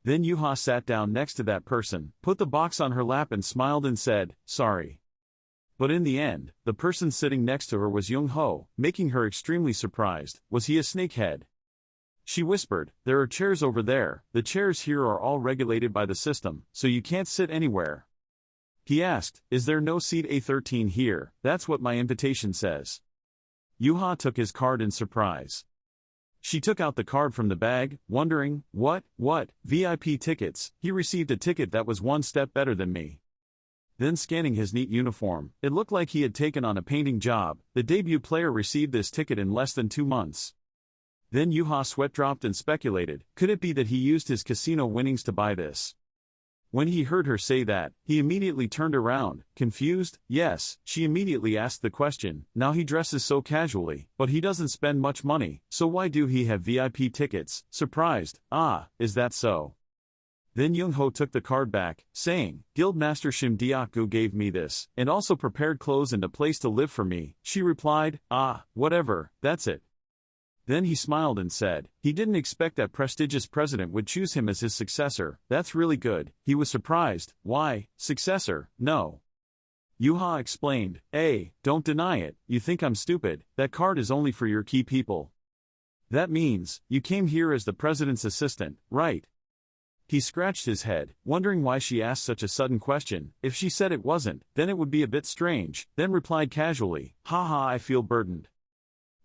Then Yuha sat down next to that person, put the box on her lap and smiled and said, sorry. But in the end, the person sitting next to her was Young Ho, making her extremely surprised. Was he a snakehead? She whispered, there are chairs over there. The chairs here are all regulated by the system, so you can't sit anywhere. He asked, is there no seat A13 here? That's what my invitation says. Yuha took his card in surprise. She took out the card from the bag, wondering, what, VIP tickets. He received a ticket that was one step better than me. Then scanning his neat uniform, it looked like he had taken on a painting job. The debut player received this ticket in less than 2 months. Then Yuha's sweat dropped and speculated, could it be that he used his casino winnings to buy this? When he heard her say that, he immediately turned around, confused. Yes, she immediately asked the question, now he dresses so casually, but he doesn't spend much money, so why do he have VIP tickets? Surprised, is that so? Then Young Ho took the card back, saying, Guildmaster Shim Diaku gave me this, and also prepared clothes and a place to live for me. She replied, whatever, that's it. Then he smiled and said, he didn't expect that prestigious president would choose him as his successor. That's really good. He was surprised. Why, successor? No. Yuha explained, don't deny it. You think I'm stupid. That card is only for your key people. That means, you came here as the president's assistant, right? He scratched his head, wondering why she asked such a sudden question. If she said it wasn't, then it would be a bit strange, then replied casually, haha, I feel burdened.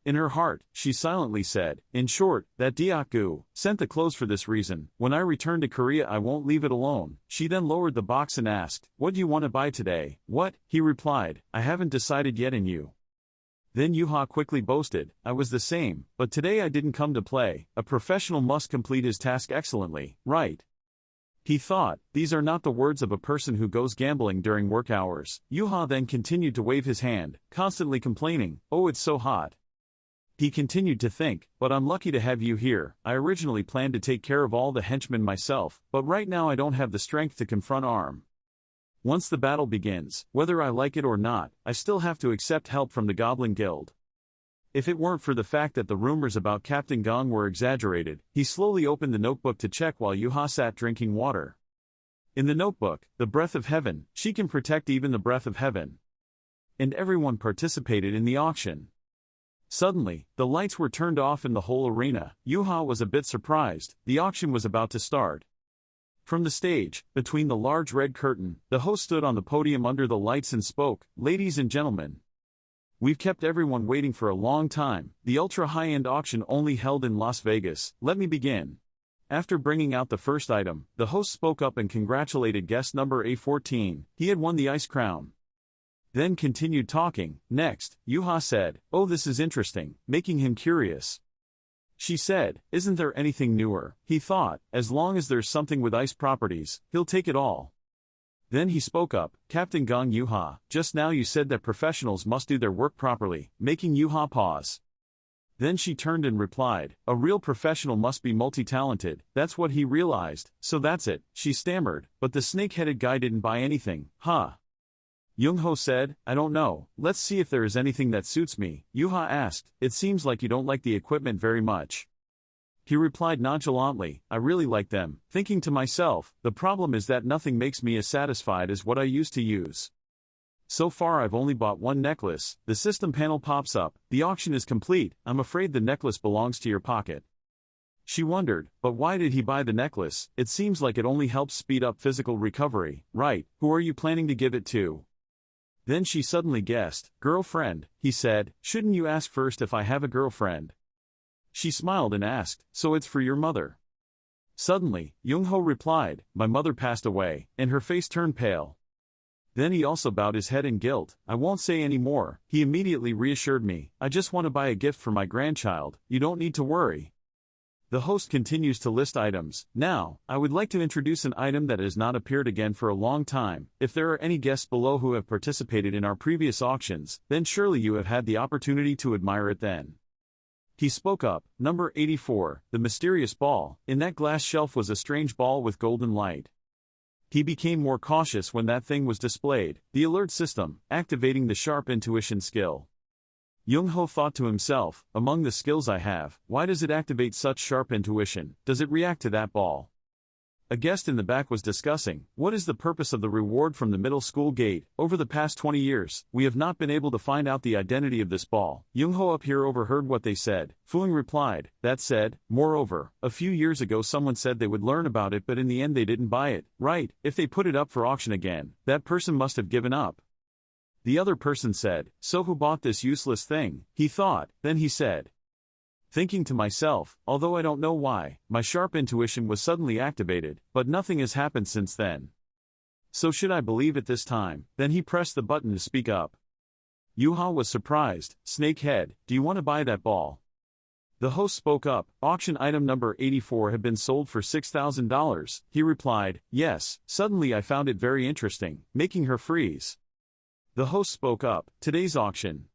In her heart, she silently said, in short, that Diak-gu sent the clothes for this reason. When I return to Korea I won't leave it alone. She then lowered the box and asked, what do you want to buy today? What? He replied, I haven't decided yet. And you? Then Yuha quickly boasted, I was the same, but today I didn't come to play. A professional must complete his task excellently, right? He thought, these are not the words of a person who goes gambling during work hours. Yuha then continued to wave his hand, constantly complaining, oh it's so hot. He continued to think, but I'm lucky to have you here. I originally planned to take care of all the henchmen myself, but right now I don't have the strength to confront Arm. Once the battle begins, whether I like it or not, I still have to accept help from the Goblin Guild. If it weren't for the fact that the rumors about Captain Gong were exaggerated, he slowly opened the notebook to check while Yuha sat drinking water. In the notebook, the breath of heaven, she can protect even the breath of heaven. And everyone participated in the auction. Suddenly, the lights were turned off in the whole arena. Yuha was a bit surprised. The auction was about to start. From the stage, between the large red curtain, the host stood on the podium under the lights and spoke, ladies and gentlemen. We've kept everyone waiting for a long time. The ultra-high-end auction only held in Las Vegas. Let me begin. After bringing out the first item, the host spoke up and congratulated guest number A14. He had won the ice crown. Then continued talking. Next, Yuha said, oh this is interesting, making him curious. She said, isn't there anything newer? He thought, as long as there's something with ice properties, he'll take it all. Then he spoke up, Captain Gong Yuha, just now you said that professionals must do their work properly, making Yuha pause. Then she turned and replied, a real professional must be multi-talented. That's what he realized, so that's it, she stammered, but the snake-headed guy didn't buy anything, huh? Young-ho said, I don't know, let's see if there is anything that suits me. Yuha asked, it seems like you don't like the equipment very much. He replied nonchalantly, I really like them, thinking to myself, the problem is that nothing makes me as satisfied as what I used to use. So far I've only bought one necklace. The system panel pops up, the auction is complete, I'm afraid the necklace belongs to your pocket. She wondered, but why did he buy the necklace? It seems like it only helps speed up physical recovery, right? Who are you planning to give it to? Then she suddenly guessed, girlfriend, he said, shouldn't you ask first if I have a girlfriend? She smiled and asked, so it's for your mother? Suddenly, Young-ho replied, my mother passed away, and her face turned pale. Then he also bowed his head in guilt, I won't say any more. He immediately reassured me, I just want to buy a gift for my grandchild, you don't need to worry. The host continues to list items. Now, I would like to introduce an item that has not appeared again for a long time. If there are any guests below who have participated in our previous auctions, then surely you have had the opportunity to admire it then. He spoke up, number 84, the mysterious ball. In that glass shelf was a strange ball with golden light. He became more cautious when that thing was displayed. The alert system, activating the sharp intuition skill. Young-ho thought to himself, among the skills I have, why does it activate such sharp intuition? Does it react to that ball? A guest in the back was discussing, what is the purpose of the reward from the middle school gate? Over the past 20 years, we have not been able to find out the identity of this ball. Young-ho up here overheard what they said. Fuing replied, that said, moreover, a few years ago someone said they would learn about it but in the end they didn't buy it, right? If they put it up for auction again, that person must have given up. The other person said, so who bought this useless thing? He thought, then he said, thinking to myself, although I don't know why, my sharp intuition was suddenly activated, but nothing has happened since then. So should I believe it this time? Then he pressed the button to speak up. Yuha was surprised, Snakehead, do you want to buy that ball? The host spoke up, auction item number 84 had been sold for $6,000. He replied, yes, suddenly I found it very interesting, making her freeze. The host spoke up, today's auction.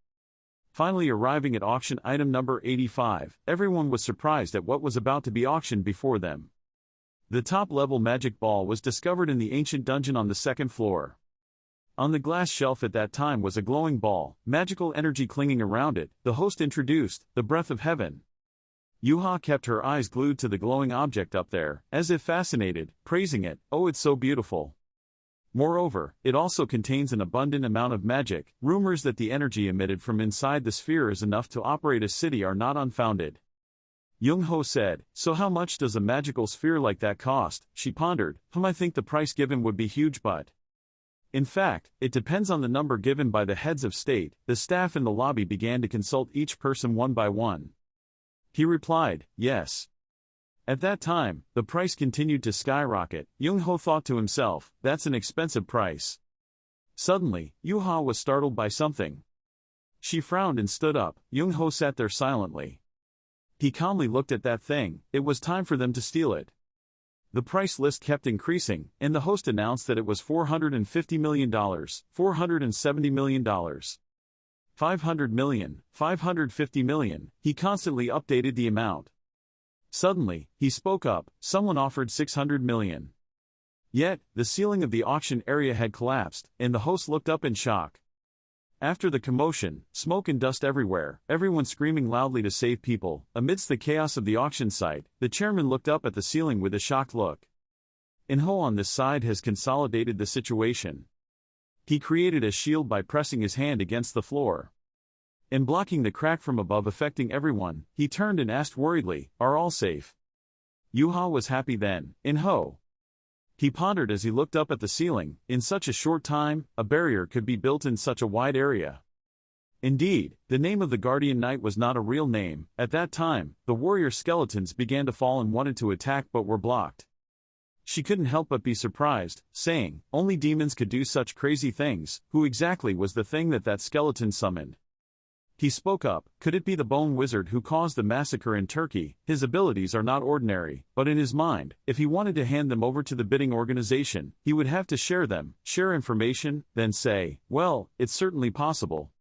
Finally arriving at auction item number 85, everyone was surprised at what was about to be auctioned before them. The top-level magic ball was discovered in the ancient dungeon on the second floor. On the glass shelf at that time was a glowing ball, magical energy clinging around it. The host introduced, the breath of heaven. Yuha kept her eyes glued to the glowing object up there, as if fascinated, praising it, oh it's so beautiful. Moreover, it also contains an abundant amount of magic. Rumors that the energy emitted from inside the sphere is enough to operate a city are not unfounded. Young-ho said, so how much does a magical sphere like that cost? She pondered, I think the price given would be huge but... In fact, it depends on the number given by the heads of state. The staff in the lobby began to consult each person one by one. He replied, yes. At that time, the price continued to skyrocket. Young-ho thought to himself, that's an expensive price. Suddenly, Yuha was startled by something. She frowned and stood up. Young-ho sat there silently. He calmly looked at that thing. It was time for them to steal it. The price list kept increasing, and the host announced that it was $450 million, $470 million, $500 million, $550 million. He constantly updated the amount. Suddenly, he spoke up. Someone offered $600 million. Yet, the ceiling of the auction area had collapsed, and the host looked up in shock. After the commotion, smoke and dust everywhere, everyone screaming loudly to save people, amidst the chaos of the auction site, the chairman looked up at the ceiling with a shocked look. In-ho on this side has consolidated the situation. He created a shield by pressing his hand against the floor. In blocking the crack from above affecting everyone, he turned and asked worriedly, are all safe? Yuha was happy then. In-ho. He pondered as he looked up at the ceiling. In such a short time, a barrier could be built in such a wide area. Indeed, the name of the guardian knight was not a real name. At that time, the warrior skeletons began to fall and wanted to attack but were blocked. She couldn't help but be surprised, saying, only demons could do such crazy things. Who exactly was the thing that skeleton summoned? He spoke up, could it be the bone wizard who caused the massacre in Turkey? His abilities are not ordinary, but in his mind, if he wanted to hand them over to the bidding organization, he would have to share them, share information, then say, well, it's certainly possible.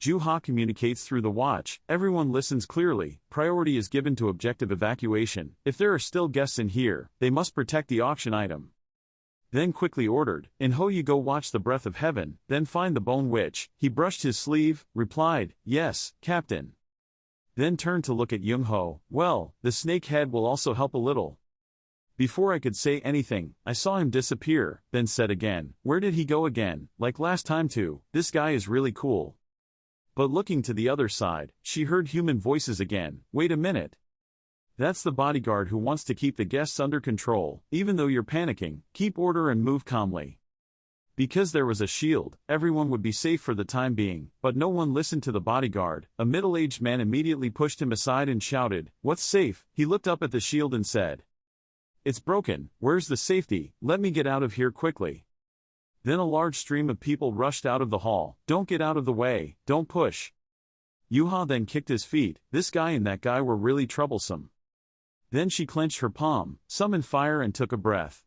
Juha communicates through the watch, everyone listens clearly, priority is given to objective evacuation. If there are still guests in here, they must protect the auction item. Then quickly ordered, In-ho, you go watch the breath of heaven, then find the bone witch. He brushed his sleeve, replied, yes, Captain. Then turned to look at Young-ho, well, the snake head will also help a little. Before I could say anything, I saw him disappear, then said again, where did he go again? Like last time too, this guy is really cool. But looking to the other side, she heard human voices again, wait a minute. That's the bodyguard who wants to keep the guests under control. Even though you're panicking, keep order and move calmly. Because there was a shield, everyone would be safe for the time being, but no one listened to the bodyguard. A middle-aged man immediately pushed him aside and shouted, what's safe? He looked up at the shield and said, it's broken, where's the safety? Let me get out of here quickly. Then a large stream of people rushed out of the hall. Don't get out of the way, don't push. Yuha then kicked his feet. This guy and that guy were really troublesome. Then she clenched her palm, summoned fire and took a breath.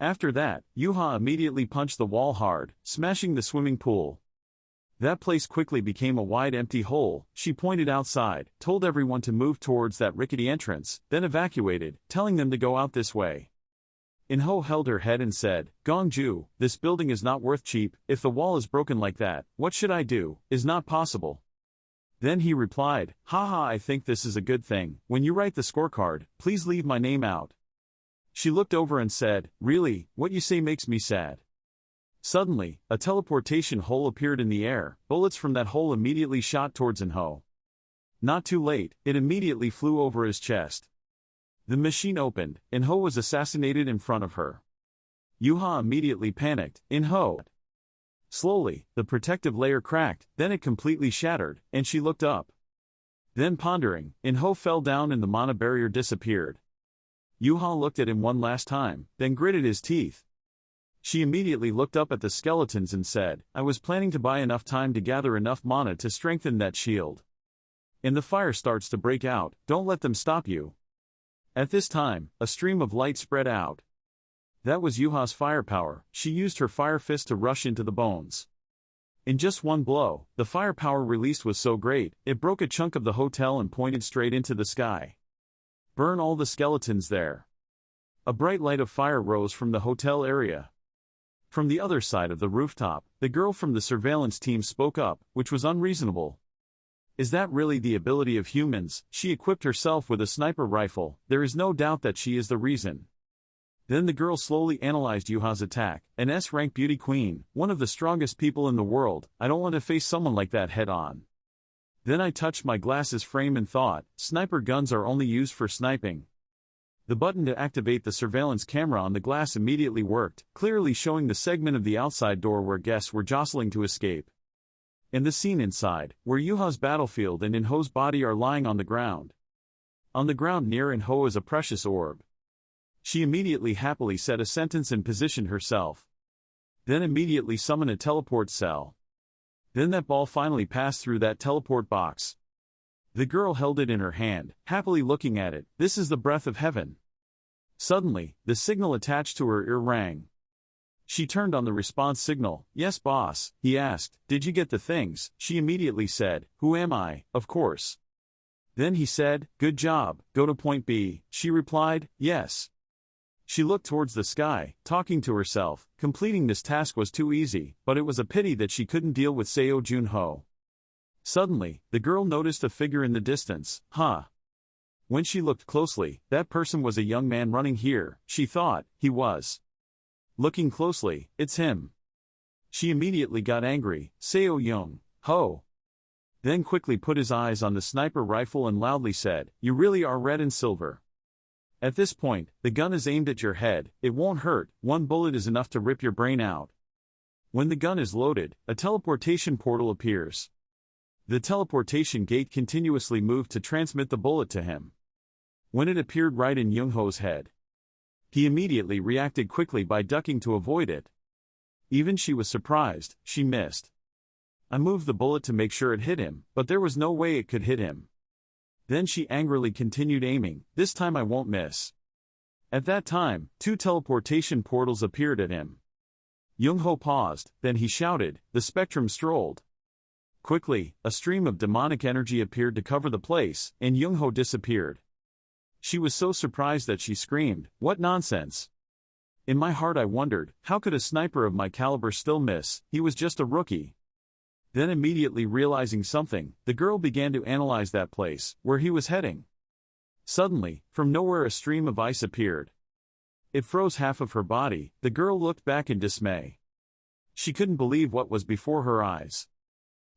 After that, Yuha immediately punched the wall hard, smashing the swimming pool. That place quickly became a wide empty hole. She pointed outside, told everyone to move towards that rickety entrance, then evacuated, telling them to go out this way. In-ho held her head and said, Gongju, this building is not worth cheap. If the wall is broken like that, what should I do? Is not possible. Then he replied, haha, I think this is a good thing. When you write the scorecard, please leave my name out. She looked over and said, really, what you say makes me sad. Suddenly, a teleportation hole appeared in the air. Bullets from that hole immediately shot towards In-ho. Not too late, it immediately flew over his chest. The machine opened. In-ho was assassinated in front of her. Yuha immediately panicked. In-ho. Slowly, the protective layer cracked, then it completely shattered, and she looked up. Then pondering, In-ho fell down and the mana barrier disappeared. Yuha looked at him one last time, then gritted his teeth. She immediately looked up at the skeletons and said, I was planning to buy enough time to gather enough mana to strengthen that shield. And the fire starts to break out, don't let them stop you. At this time, a stream of light spread out. That was Yuha's firepower. She used her fire fist to rush into the bones. In just one blow, the firepower released was so great, it broke a chunk of the hotel and pointed straight into the sky. Burn all the skeletons there. A bright light of fire rose from the hotel area. From the other side of the rooftop, the girl from the surveillance team spoke up, which was unreasonable. Is that really the ability of humans? She equipped herself with a sniper rifle. There is no doubt that she is the reason. Then the girl slowly analyzed Yuha's attack. An S-rank beauty queen, one of the strongest people in the world. I don't want to face someone like that head-on. Then I touched my glasses frame and thought, sniper guns are only used for sniping. The button to activate the surveillance camera on the glass immediately worked, clearly showing the segment of the outside door where guests were jostling to escape. And the scene inside, where Yuha's battlefield and In-ho's body are lying on the ground. On the ground near In-ho is a precious orb. She immediately happily said a sentence and positioned herself. Then immediately summoned a teleport cell. Then that ball finally passed through that teleport box. The girl held it in her hand, happily looking at it. This is the breath of heaven. Suddenly, the signal attached to her ear rang. She turned on the response signal. Yes, boss, he asked. Did you get the things? She immediately said, who am I? Of course. Then he said, good job, go to point B. She replied, yes. She looked towards the sky, talking to herself. Completing this task was too easy, but it was a pity that she couldn't deal with Seo Junho. Suddenly, the girl noticed a figure in the distance. When she looked closely, that person was a young man running here, she thought. He was. Looking closely, it's him. She immediately got angry. Seo Young Ho. Then quickly put his eyes on the sniper rifle and loudly said, you really are red and silver. At this point, the gun is aimed at your head. It won't hurt, one bullet is enough to rip your brain out. When the gun is loaded, a teleportation portal appears. The teleportation gate continuously moved to transmit the bullet to him. When it appeared right in Young-ho's head, he immediately reacted quickly by ducking to avoid it. Even she was surprised, she missed. I moved the bullet to make sure it hit him, but there was no way it could hit him. Then she angrily continued aiming, this time I won't miss. At that time, 2 teleportation portals appeared at him. Young-ho paused, then he shouted, the spectrum strolled. Quickly, a stream of demonic energy appeared to cover the place, and Young-ho disappeared. She was so surprised that she screamed, what nonsense! In my heart I wondered, how could a sniper of my caliber still miss? He was just a rookie. Then immediately realizing something, the girl began to analyze that place, where he was heading. Suddenly, from nowhere a stream of ice appeared. It froze half of her body. The girl looked back in dismay. She couldn't believe what was before her eyes.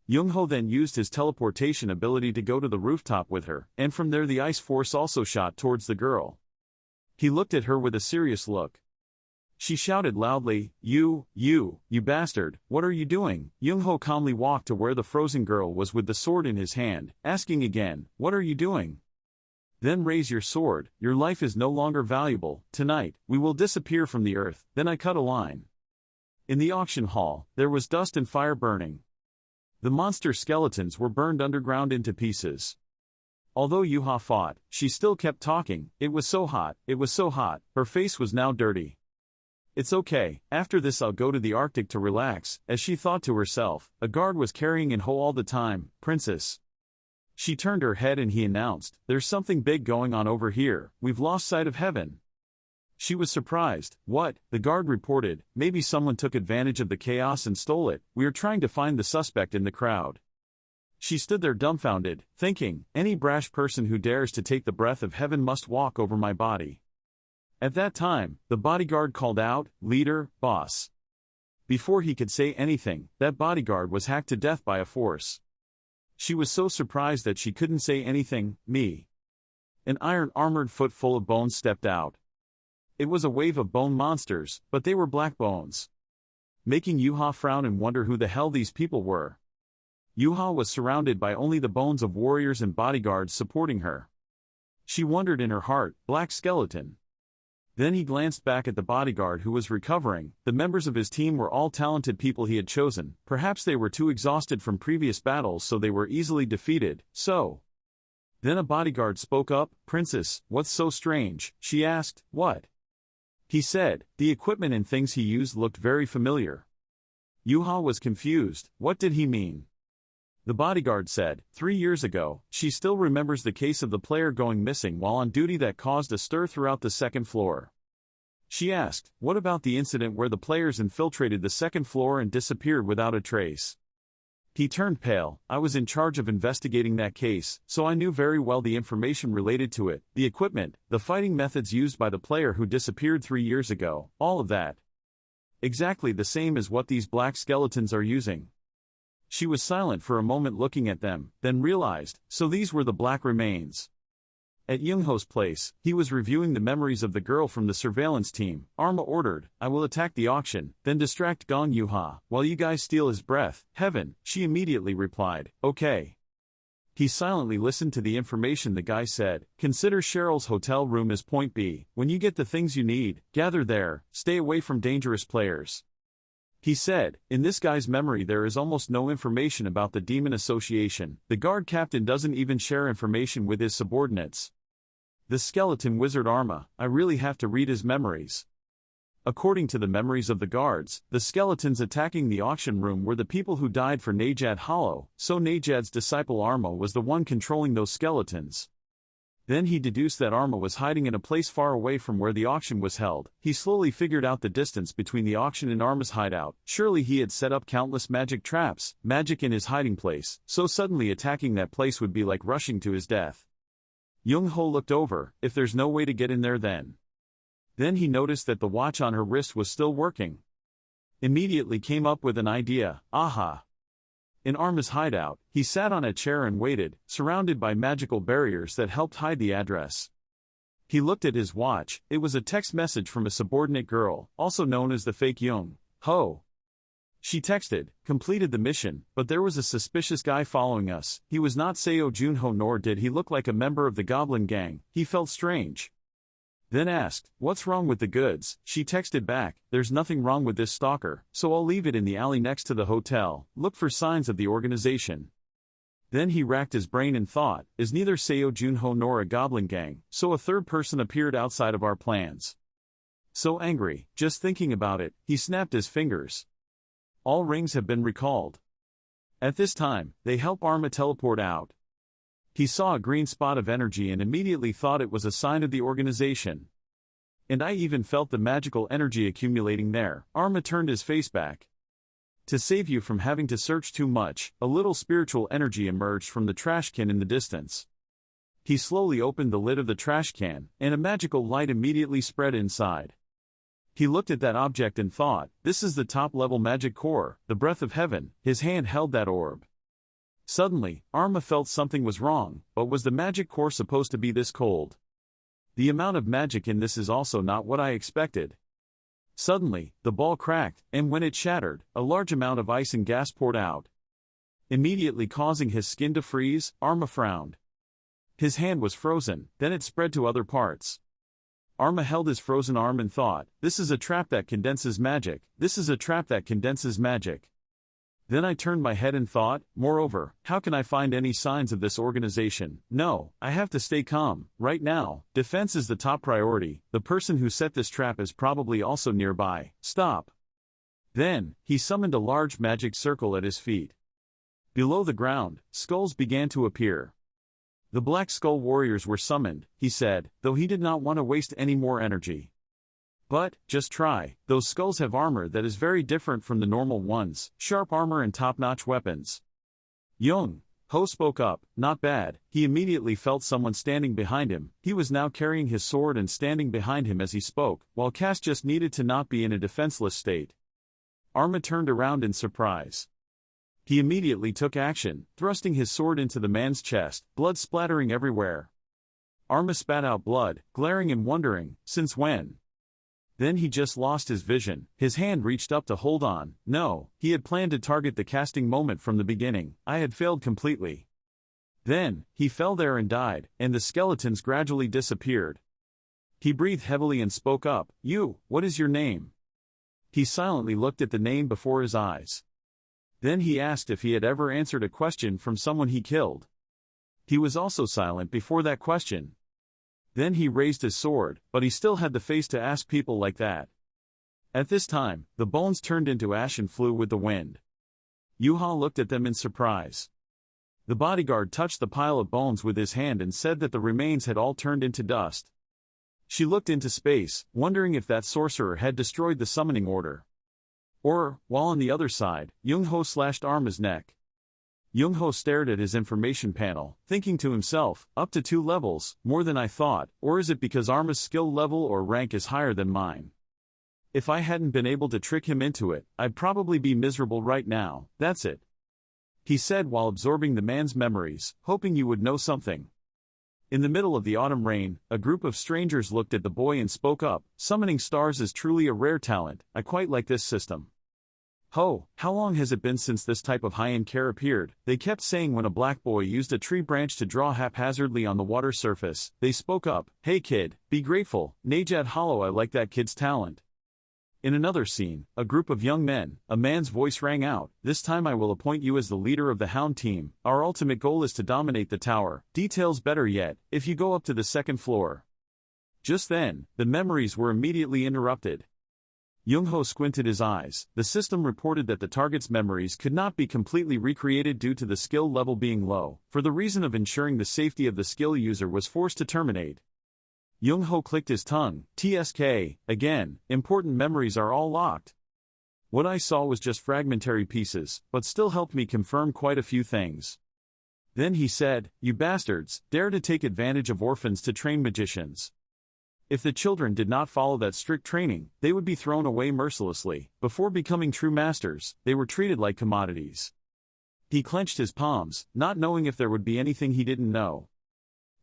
Young-ho then used his teleportation ability to go to the rooftop with her, and from there the ice force also shot towards the girl. He looked at her with a serious look. She shouted loudly, you bastard, what are you doing? Young-ho calmly walked to where the frozen girl was with the sword in his hand, asking again, what are you doing? Then raise your sword, your life is no longer valuable, tonight, we will disappear from the earth. Then I cut a line. In the auction hall, there was dust and fire burning. The monster skeletons were burned underground into pieces. Although Yuha fought, she still kept talking, it was so hot, her face was now dirty. It's okay, after this I'll go to the Arctic to relax, as she thought to herself. A guard was carrying In-ho all the time. Princess. She turned her head and he announced, there's something big going on over here, we've lost sight of heaven. She was surprised. What? The guard reported, maybe someone took advantage of the chaos and stole it, we are trying to find the suspect in the crowd. She stood there dumbfounded, thinking, any brash person who dares to take the breath of heaven must walk over my body. At that time, the bodyguard called out, leader, boss. Before he could say anything, that bodyguard was hacked to death by a force. She was so surprised that she couldn't say anything. Me. An iron-armored foot full of bones stepped out. It was a wave of bone monsters, but they were black bones. Making Yuha frown and wonder who the hell these people were. Yuha was surrounded by only the bones of warriors and bodyguards supporting her. She wondered in her heart, black skeleton. Then he glanced back at the bodyguard who was recovering. The members of his team were all talented people he had chosen. Perhaps they were too exhausted from previous battles so they were easily defeated, so. Then a bodyguard spoke up, Princess, what's so strange? She asked, what? He said, the equipment and things he used looked very familiar. Yuha was confused, what did he mean? The bodyguard said, 3 years ago, she still remembers the case of the player going missing while on duty that caused a stir throughout the second floor. She asked, what about the incident where the players infiltrated the second floor and disappeared without a trace? He turned pale. I was in charge of investigating that case, so I knew very well the information related to it, the equipment, the fighting methods used by the player who disappeared 3 years ago, all of that. Exactly the same as what these black skeletons are using. She was silent for a moment looking at them, then realized, so these were the black remains. At Youngho's place, he was reviewing the memories of the girl from the surveillance team. Arma ordered, I will attack the auction, then distract Gong Yuha, while you guys steal his breath. Heaven, she immediately replied, okay. He silently listened to the information the guy said. Consider Cheryl's hotel room as point B. When you get the things you need, gather there, stay away from dangerous players. He said, in this guy's memory there is almost no information about the demon association. The guard captain doesn't even share information with his subordinates. The skeleton wizard Arma, I really have to read his memories. According to the memories of the guards, the skeletons attacking the auction room were the people who died for Najad Hollow, so Najad's disciple Arma was the one controlling those skeletons. Then he deduced that Arma was hiding in a place far away from where the auction was held. He slowly figured out the distance between the auction and Arma's hideout. Surely he had set up countless magic traps, magic in his hiding place, so suddenly attacking that place would be like rushing to his death. Young-ho looked over, if there's no way to get in there then. Then he noticed that the watch on her wrist was still working. Immediately came up with an idea, aha! In Arma's hideout, he sat on a chair and waited, surrounded by magical barriers that helped hide the address. He looked at his watch, it was a text message from a subordinate girl, also known as the fake Young-ho. She texted, completed the mission, but there was a suspicious guy following us. He was not Seo Junho nor did he look like a member of the Goblin Gang. He felt strange. Then asked, what's wrong with the goods? She texted back, there's nothing wrong with this stalker, so I'll leave it in the alley next to the hotel, look for signs of the organization. Then he racked his brain and thought, is neither Seo Junho nor a Goblin Gang, so a third person appeared outside of our plans. So angry, just thinking about it, he snapped his fingers. All rings have been recalled. At this time, they help Arma teleport out. He saw a green spot of energy and immediately thought it was a sign of the organization. And I even felt the magical energy accumulating there. Arma turned his face back. To save you from having to search too much, a little spiritual energy emerged from the trash can in the distance. He slowly opened the lid of the trash can, and a magical light immediately spread inside. He looked at that object and thought, this is the top-level magic core, the breath of heaven. His hand held that orb. Suddenly, Arma felt something was wrong, but was the magic core supposed to be this cold? The amount of magic in this is also not what I expected. Suddenly, the ball cracked, and when it shattered, a large amount of ice and gas poured out. Immediately causing his skin to freeze, Arma frowned. His hand was frozen, then it spread to other parts. Arma held his frozen arm and thought, this is a trap that condenses magic, this is a trap that condenses magic. Then I turned my head and thought, moreover, how can I find any signs of this organization? No, I have to stay calm. Right now, defense is the top priority. The person who set this trap is probably also nearby. Stop. Then, he summoned a large magic circle at his feet. Below the ground, skulls began to appear. The Black Skull Warriors were summoned, he said, though he did not want to waste any more energy. But, just try, those skulls have armor that is very different from the normal ones, sharp armor and top-notch weapons. Young-ho spoke up, not bad. He immediately felt someone standing behind him. He was now carrying his sword and standing behind him as he spoke, while Cass just needed to not be in a defenseless state. Arma turned around in surprise. He immediately took action, thrusting his sword into the man's chest, blood splattering everywhere. Arma spat out blood, glaring and wondering, since when? Then he just lost his vision. His hand reached up to hold on. No, he had planned to target the casting moment from the beginning. I had failed completely. Then, he fell there and died, and the skeletons gradually disappeared. He breathed heavily and spoke up, what is your name? He silently looked at the name before his eyes. Then he asked if he had ever answered a question from someone he killed. He was also silent before that question. Then he raised his sword, but he still had the face to ask people like that. At this time, the bones turned into ash and flew with the wind. Yuha looked at them in surprise. The bodyguard touched the pile of bones with his hand and said that the remains had all turned into dust. She looked into space, wondering if that sorcerer had destroyed the summoning order. Or, while on the other side, Young-ho slashed Arma's neck. Young-ho stared at his information panel, thinking to himself, up to 2 levels, more than I thought, or is it because Arma's skill level or rank is higher than mine? If I hadn't been able to trick him into it, I'd probably be miserable right now. That's it. he said while absorbing the man's memories, hoping you would know something. In the middle of the autumn rain, a group of strangers looked at the boy and spoke up, summoning stars is truly a rare talent, I quite like this system. Ho, how long has it been since this type of high-end care appeared? They kept saying when a black boy used a tree branch to draw haphazardly on the water surface. They spoke up, hey kid, be grateful, Najat Hollow I like that kid's talent. In another scene, a group of young men, a man's voice rang out, this time I will appoint you as the leader of the Hound team, our ultimate goal is to dominate the tower, details better yet, if you go up to the second floor. Just then, the memories were immediately interrupted. Young-ho squinted his eyes. The system reported that the target's memories could not be completely recreated due to the skill level being low. For the reason of ensuring the safety of the skill user was forced to terminate. Young-ho clicked his tongue. TSK, again, important memories are all locked. What I saw was just fragmentary pieces, but still helped me confirm quite a few things. Then he said, you bastards, dare to take advantage of orphans to train magicians. If the children did not follow that strict training, they would be thrown away mercilessly. Before becoming true masters, they were treated like commodities. He clenched his palms, not knowing if there would be anything he didn't know.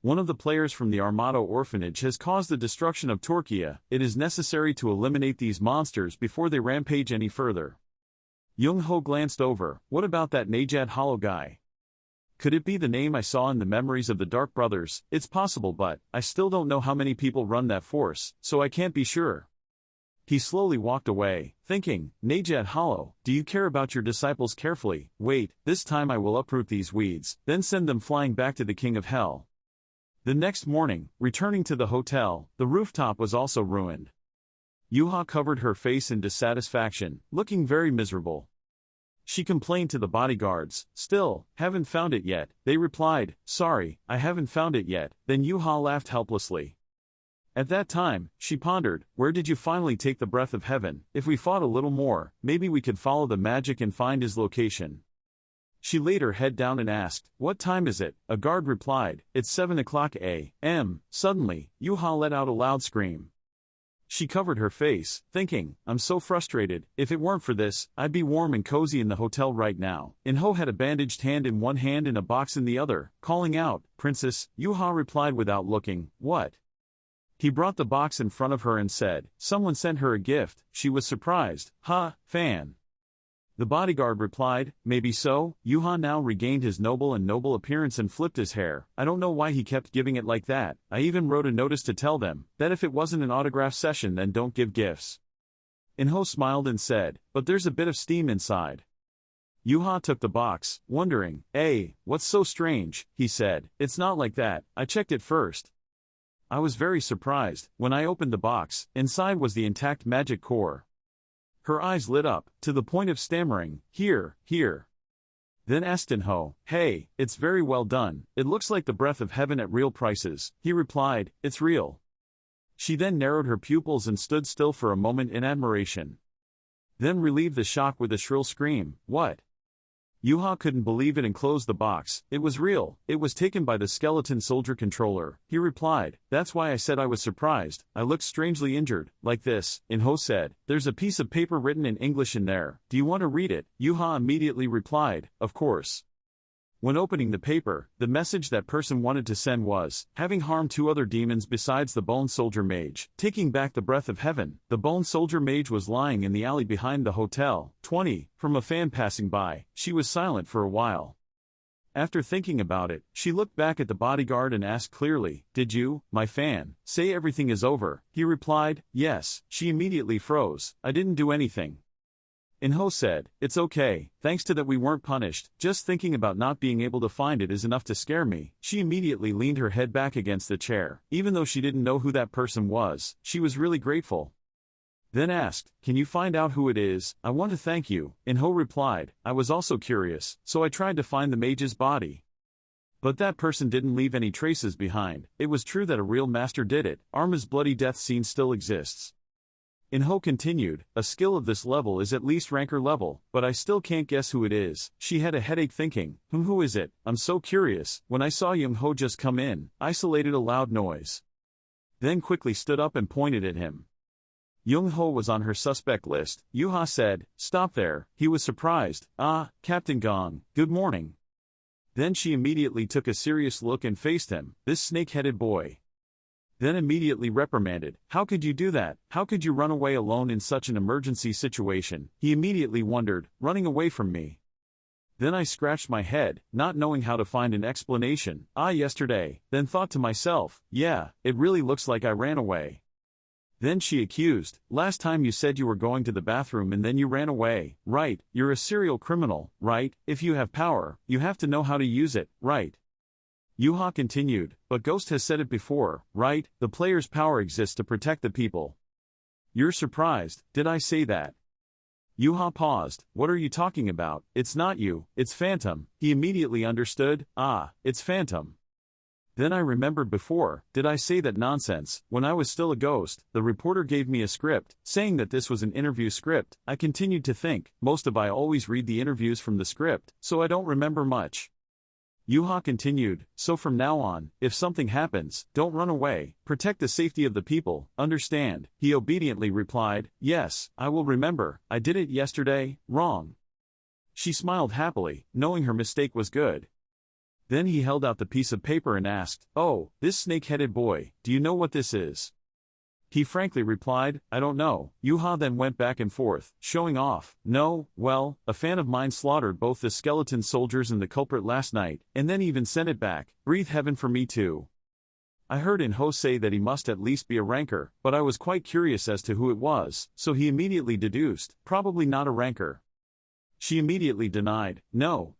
One of the players from the Armato orphanage has caused the destruction of Turkey. It is necessary to eliminate these monsters before they rampage any further. Young-ho glanced over, what about that Najat Hollow guy? Could it be the name I saw in the memories of the Dark Brothers? It's possible, but I still don't know how many people run that force, so I can't be sure. He slowly walked away, thinking, Najat Hollow, do you care about your disciples carefully? Wait, this time I will uproot these weeds, then send them flying back to the King of Hell. The next morning, returning to the hotel, the rooftop was also ruined. Yuha covered her face in dissatisfaction, looking very miserable. She complained to the bodyguards, still, haven't found it yet. They replied, sorry, I haven't found it yet. Then Yuha laughed helplessly. At that time, she pondered, where did you finally take the breath of heaven? If we fought a little more, maybe we could follow the magic and find his location. She laid her head down and asked, what time is it? A guard replied, it's 7 o'clock a.m. Suddenly, Yuha let out a loud scream. She covered her face, thinking, I'm so frustrated, if it weren't for this, I'd be warm and cozy in the hotel right now. In-ho had a bandaged hand in one hand and a box in the other, calling out, Princess. Yuha replied without looking, what? He brought the box in front of her and said, someone sent her a gift. She was surprised. Fan. The bodyguard replied, maybe so. Yuha now regained his noble appearance and flipped his hair. I don't know why he kept giving it like that. I even wrote a notice to tell them, that if it wasn't an autograph session then don't give gifts. In-ho smiled and said, but there's a bit of steam inside. Yuha took the box, wondering, what's so strange? He said, it's not like that, I checked it first. I was very surprised. When I opened the box, inside was the intact magic core. Her eyes lit up, to the point of stammering, here. Then asked In-ho, hey, it's very well done, it looks like the breath of heaven at real prices. He replied, it's real. She then narrowed her pupils and stood still for a moment in admiration. Then relieved the shock with a shrill scream, what? Yuha couldn't believe it and closed the box. It was real. It was taken by the skeleton soldier controller. He replied, that's why I said I was surprised. I looked strangely injured, like this. In-ho said, there's a piece of paper written in English in there. Do you want to read it? Yuha immediately replied, of course. When opening the paper, the message that person wanted to send was, having harmed 2 other demons besides the Bone Soldier Mage, taking back the breath of heaven. The Bone Soldier Mage was lying in the alley behind the hotel. 20. From a fan passing by, she was silent for a while. After thinking about it, she looked back at the bodyguard and asked clearly, did you, my fan, say everything is over? He replied, yes. She immediately froze. I didn't do anything. In-ho said, it's okay, thanks to that we weren't punished, just thinking about not being able to find it is enough to scare me. She immediately leaned her head back against the chair. Even though she didn't know who that person was, she was really grateful. Then asked, can you find out who it is? I want to thank you. In-ho replied, I was also curious, so I tried to find the mage's body. But that person didn't leave any traces behind. It was true that a real master did it. Arma's bloody death scene still exists. In-ho continued, a skill of this level is at least ranker level, but I still can't guess who it is. She had a headache thinking, who is it? I'm so curious. When I saw Young-ho just come in, isolated a loud noise. Then quickly stood up and pointed at him. Young-ho was on her suspect list. Yuha said, "Stop there." He was surprised. "Ah, Captain Gong, good morning." Then she immediately took a serious look and faced him, this snake-headed boy. Then immediately reprimanded, "How could you do that? How could you run away alone in such an emergency situation?" He immediately wondered, running away from me. Then I scratched my head, not knowing how to find an explanation. Yesterday, then thought to myself, yeah, it really looks like I ran away. Then she accused, "Last time you said you were going to the bathroom and then you ran away, right? You're a serial criminal, right? If you have power, you have to know how to use it, right?" Yuha continued, "But Ghost has said it before, right? The player's power exists to protect the people." "You're surprised, did I say that?" Yuha paused. "What are you talking about? It's not you, it's Phantom." He immediately understood, it's Phantom. Then I remembered before, did I say that nonsense? When I was still a ghost, the reporter gave me a script, saying that this was an interview script. I continued to think, I always read the interviews from the script, so I don't remember much. Yuha continued, "So from now on, if something happens, don't run away, protect the safety of the people, understand?" He obediently replied, "Yes, I will remember, I did it yesterday, wrong." She smiled happily, knowing her mistake was good. Then he held out the piece of paper and asked, "Oh, this snake-headed boy, do you know what this is?" He frankly replied, "I don't know." Yuha then went back and forth, showing off. "No, well, a fan of mine slaughtered both the skeleton soldiers and the culprit last night, and then even sent it back. Breathe heaven for me too. I heard In-ho say that he must at least be a ranker, but I was quite curious as to who it was, so he immediately deduced, probably not a ranker." She immediately denied, No,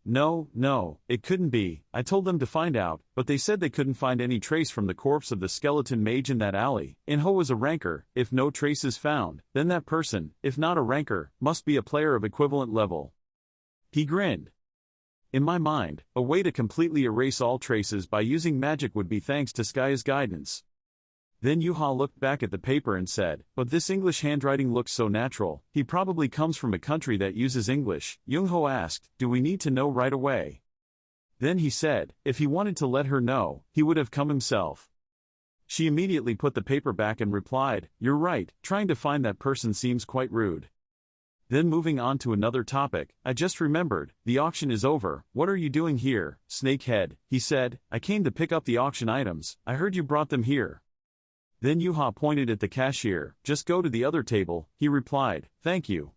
it couldn't be. I told them to find out, but they said they couldn't find any trace from the corpse of the skeleton mage in that alley. In-ho was a ranker. If no trace is found, then that person, if not a ranker, must be a player of equivalent level." He grinned. "In my mind, a way to completely erase all traces by using magic would be thanks to Skaya's guidance." Then Yuha looked back at the paper and said, "But this English handwriting looks so natural, he probably comes from a country that uses English." Young-ho asked, "Do we need to know right away?" Then he said, if he wanted to let her know, he would have come himself. She immediately put the paper back and replied, "You're right, trying to find that person seems quite rude." Then moving on to another topic, "I just remembered, the auction is over. What are you doing here, Snakehead?" He said, "I came to pick up the auction items. I heard you brought them here." Then Yuha pointed at the cashier, "Just go to the other table," he replied, "Thank you."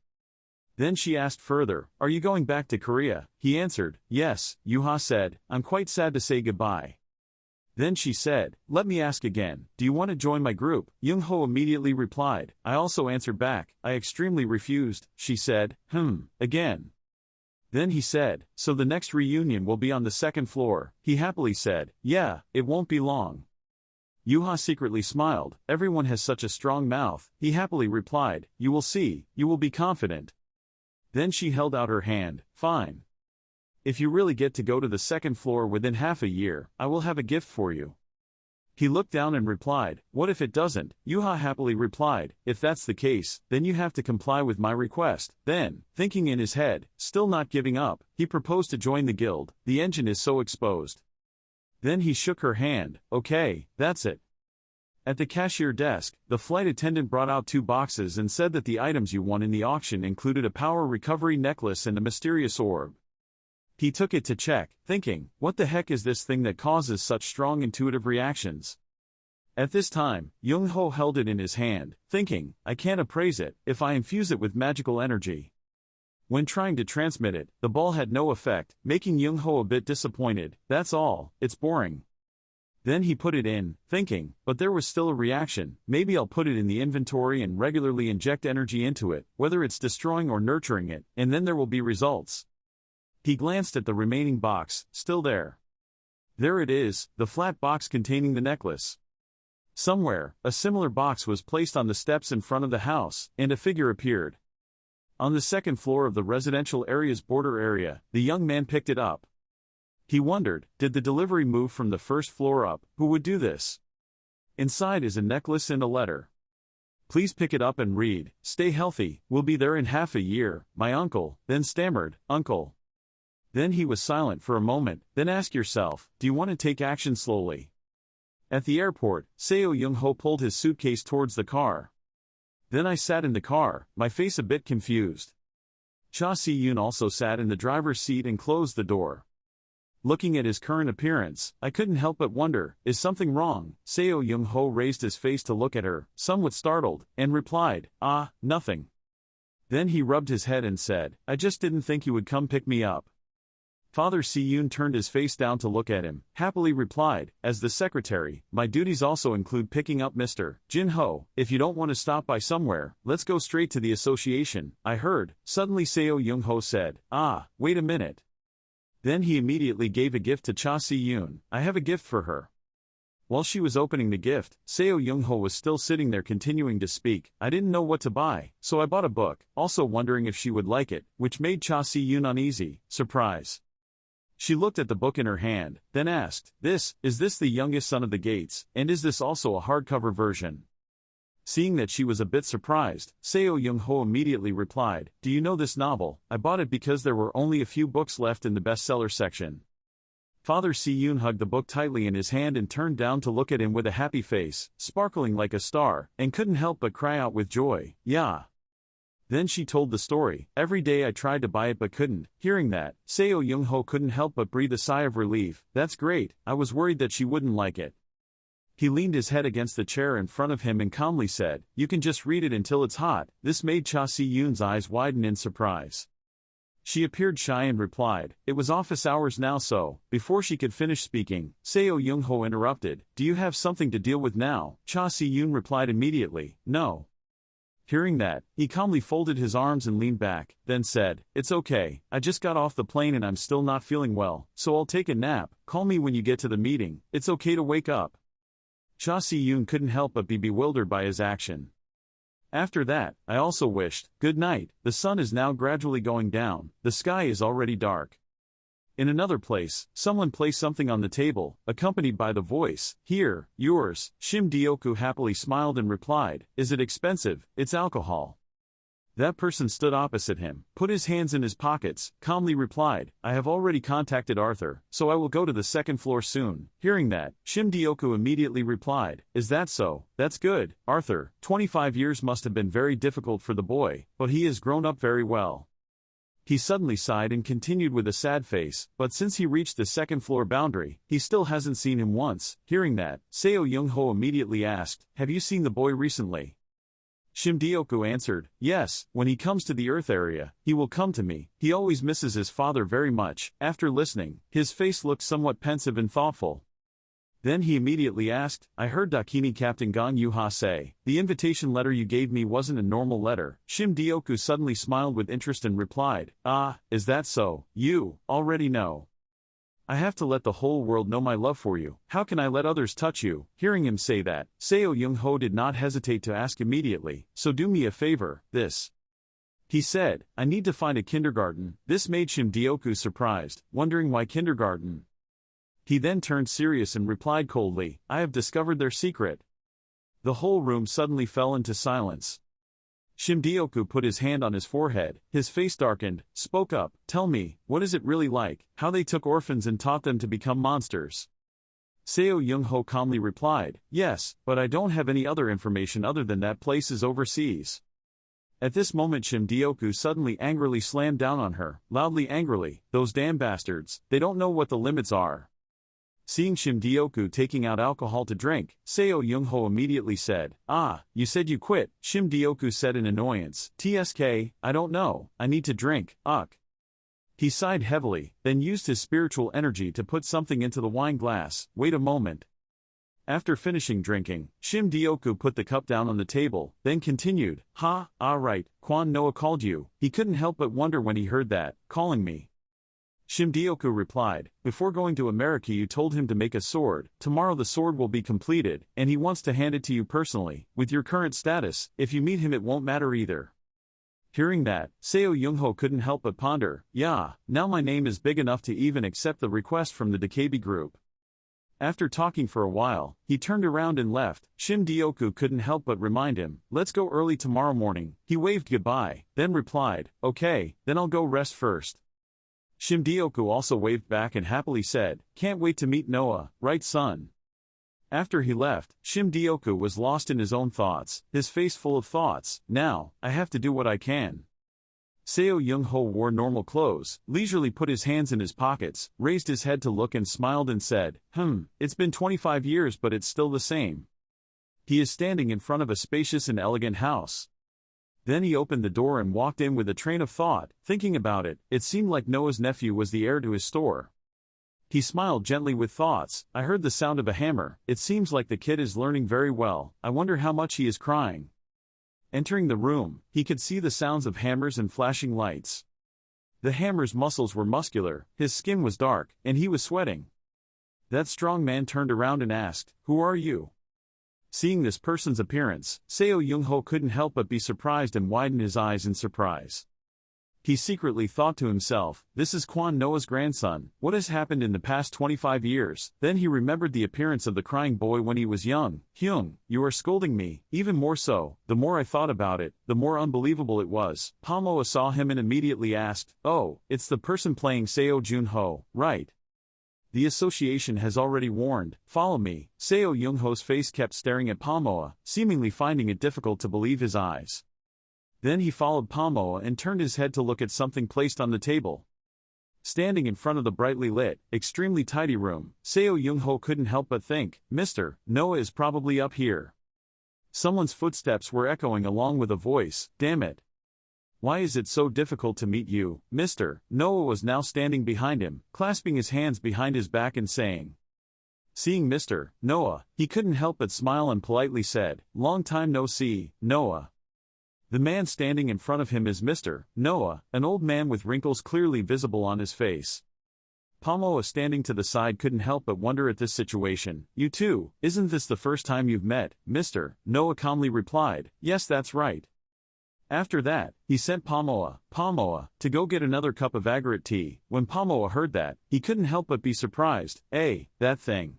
Then she asked further, "Are you going back to Korea?" He answered, "Yes." Yuha said, "I'm quite sad to say goodbye." Then she said, "Let me ask again, do you want to join my group?" Young-ho immediately replied. I also answered back, I extremely refused. She said, again. Then he said, "So the next reunion will be on the second floor." He happily said, "Yeah, it won't be long." Yuha secretly smiled. "Everyone has such a strong mouth." He happily replied, "You will see, you will be confident." Then she held out her hand. "Fine. If you really get to go to the second floor within half a year, I will have a gift for you." He looked down and replied, "What if it doesn't?" Yuha happily replied, "If that's the case, then you have to comply with my request." Then, thinking in his head, still not giving up, he proposed to join the guild. The engine is so exposed. Then he shook her hand. "Okay, that's it." At the cashier desk, the flight attendant brought out 2 boxes and said that the items you won in the auction included a power recovery necklace and a mysterious orb. He took it to check, thinking, what the heck is this thing that causes such strong intuitive reactions? At this time, Young-ho held it in his hand, thinking, I can't appraise it if I infuse it with magical energy. When trying to transmit it, the ball had no effect, making Young-ho a bit disappointed. That's all, it's boring. Then he put it in, thinking, but there was still a reaction. Maybe I'll put it in the inventory and regularly inject energy into it, whether it's destroying or nurturing it, and then there will be results. He glanced at the remaining box, still there. There it is, the flat box containing the necklace. Somewhere, a similar box was placed on the steps in front of the house, and a figure appeared. On the second floor of the residential area's border area, the young man picked it up. He wondered, did the delivery move from the first floor up? Who would do this? Inside is a necklace and a letter. Please pick it up and read. Stay healthy, we'll be there in half a year, my uncle. Then stammered, uncle. Then he was silent for a moment. Then ask yourself, do you want to take action slowly? At the airport, Seo Young-ho pulled his suitcase towards the car. Then I sat in the car, my face a bit confused. Cha Si-yoon also sat in the driver's seat and closed the door. Looking at his current appearance, I couldn't help but wonder, is something wrong? Seo Young-ho raised his face to look at her, somewhat startled, and replied, nothing. Then he rubbed his head and said, I just didn't think you would come pick me up. Father Si-yoon turned his face down to look at him, happily replied, as the secretary, my duties also include picking up Mr. Jin-ho. If you don't want to stop by somewhere, let's go straight to the association, I heard. Suddenly Seo Young-ho said, wait a minute. Then he immediately gave a gift to Cha Si-yoon. I have a gift for her. While she was opening the gift, Seo Young-ho was still sitting there continuing to speak. I didn't know what to buy, so I bought a book, also wondering if she would like it, which made Cha Si-yoon uneasy. Surprise. She looked at the book in her hand, then asked, is this the youngest son of the Gates, and is this also a hardcover version? Seeing that she was a bit surprised, Seo Young-ho immediately replied, do you know this novel? I bought it because there were only a few books left in the bestseller section. Father Si-yoon hugged the book tightly in his hand and turned down to look at him with a happy face, sparkling like a star, and couldn't help but cry out with joy, yeah. Then she told the story. Every day I tried to buy it but couldn't. Hearing that, Seo Young-ho couldn't help but breathe a sigh of relief. That's great, I was worried that she wouldn't like it. He leaned his head against the chair in front of him and calmly said, you can just read it until it's hot. This made Cha Si-yoon's eyes widen in surprise. She appeared shy and replied, it was office hours now so. Before she could finish speaking, Seo Young-ho interrupted, do you have something to deal with now? Cha Si-yoon replied immediately, no. Hearing that, he calmly folded his arms and leaned back, then said, it's okay, I just got off the plane and I'm still not feeling well, so I'll take a nap. Call me when you get to the meeting, it's okay to wake up. Cha Si-yoon couldn't help but be bewildered by his action. After that, I also wished, good night. The sun is now gradually going down, the sky is already dark. In another place, someone placed something on the table, accompanied by the voice, here, yours. Shim Deoku happily smiled and replied, is it expensive? It's alcohol. That person stood opposite him, put his hands in his pockets, calmly replied, I have already contacted Arthur, so I will go to the second floor soon. Hearing that, Shim Deoku immediately replied, is that so? That's good, Arthur. 25 years must have been very difficult for the boy, but he has grown up very well. He suddenly sighed and continued with a sad face, but since he reached the second floor boundary, he still hasn't seen him once. Hearing that, Seo Young-ho immediately asked, have you seen the boy recently? Shim Deoku answered, yes, when he comes to the Earth area, he will come to me. He always misses his father very much. After listening, his face looked somewhat pensive and thoughtful. Then he immediately asked, I heard Dakini Captain Gon Yuha say, the invitation letter you gave me wasn't a normal letter. Shim Deoku suddenly smiled with interest and replied, is that so? You already know. I have to let the whole world know my love for you. How can I let others touch you? Hearing him say that, Seo Young-ho did not hesitate to ask immediately, so do me a favor, this. He said, I need to find a kindergarten. This made Shim Deoku surprised, wondering why kindergarten. He then turned serious and replied coldly, I have discovered their secret. The whole room suddenly fell into silence. Shim Deoku put his hand on his forehead, his face darkened, spoke up, tell me, what is it really like, how they took orphans and taught them to become monsters? Seo Young-ho calmly replied, yes, but I don't have any other information other than that place is overseas. At this moment Shim Deoku suddenly angrily slammed down on her, loudly angrily, those damn bastards, they don't know what the limits are. Seeing Shim Deoku taking out alcohol to drink, Seo Young-ho immediately said, you said you quit. Shim Deoku said in annoyance, TSK, I don't know, I need to drink, He sighed heavily, then used his spiritual energy to put something into the wine glass. Wait a moment. After finishing drinking, Shim Deoku put the cup down on the table, then continued, right, Kwon Noah called you. He couldn't help but wonder when he heard that, calling me. Shim Deoku replied, before going to America you told him to make a sword. Tomorrow the sword will be completed, and he wants to hand it to you personally. With your current status, if you meet him it won't matter either. Hearing that, Seo Young-ho couldn't help but ponder, yeah, now my name is big enough to even accept the request from the Dakabi group. After talking for a while, he turned around and left. Shim Deoku couldn't help but remind him, let's go early tomorrow morning. He waved goodbye, then replied, okay, then I'll go rest first. Shim Deoku also waved back and happily said, can't wait to meet Noah, right son? After he left, Shim Dioku was lost in his own thoughts, his face full of thoughts. Now, I have to do what I can. Seo Young-ho wore normal clothes, leisurely put his hands in his pockets, raised his head to look and smiled and said, it's been 25 years but it's still the same. He is standing in front of a spacious and elegant house. Then he opened the door and walked in with a train of thought, thinking about it. It seemed like Noah's nephew was the heir to his store. He smiled gently with thoughts. I heard the sound of a hammer. It seems like the kid is learning very well. I wonder how much he is crying. Entering the room, he could see the sounds of hammers and flashing lights. The hammer's muscles were muscular, his skin was dark, and he was sweating. That strong man turned around and asked, "Who are you?" Seeing this person's appearance, Seo Young-ho couldn't help but be surprised and widened his eyes in surprise. He secretly thought to himself, this is Kwon Noah's grandson. What has happened in the past 25 years? Then he remembered the appearance of the crying boy when he was young. Hyung, you are scolding me. Even more so, the more I thought about it, the more unbelievable it was. Palmoa saw him and immediately asked, oh, it's the person playing Seo Jun-ho, right? The association has already warned. Follow me. Seo Young-ho's face kept staring at Palmoa, seemingly finding it difficult to believe his eyes. Then he followed Palmoa and turned his head to look at something placed on the table. Standing in front of the brightly lit, extremely tidy room, Seo Young-ho couldn't help but think, Mr. Noah is probably up here. Someone's footsteps were echoing along with a voice, damn it. Why is it so difficult to meet you, Mr. Noah was now standing behind him, clasping his hands behind his back and saying. Seeing Mr. Noah, he couldn't help but smile and politely said, long time no see, Noah. The man standing in front of him is Mr. Noah, an old man with wrinkles clearly visible on his face. Palmoa standing to the side couldn't help but wonder at this situation. You too, isn't this the first time you've met, Mr. Noah calmly replied, yes that's right. After that, he sent Palmoa, to go get another cup of agate tea. When Palmoa heard that, he couldn't help but be surprised. That thing.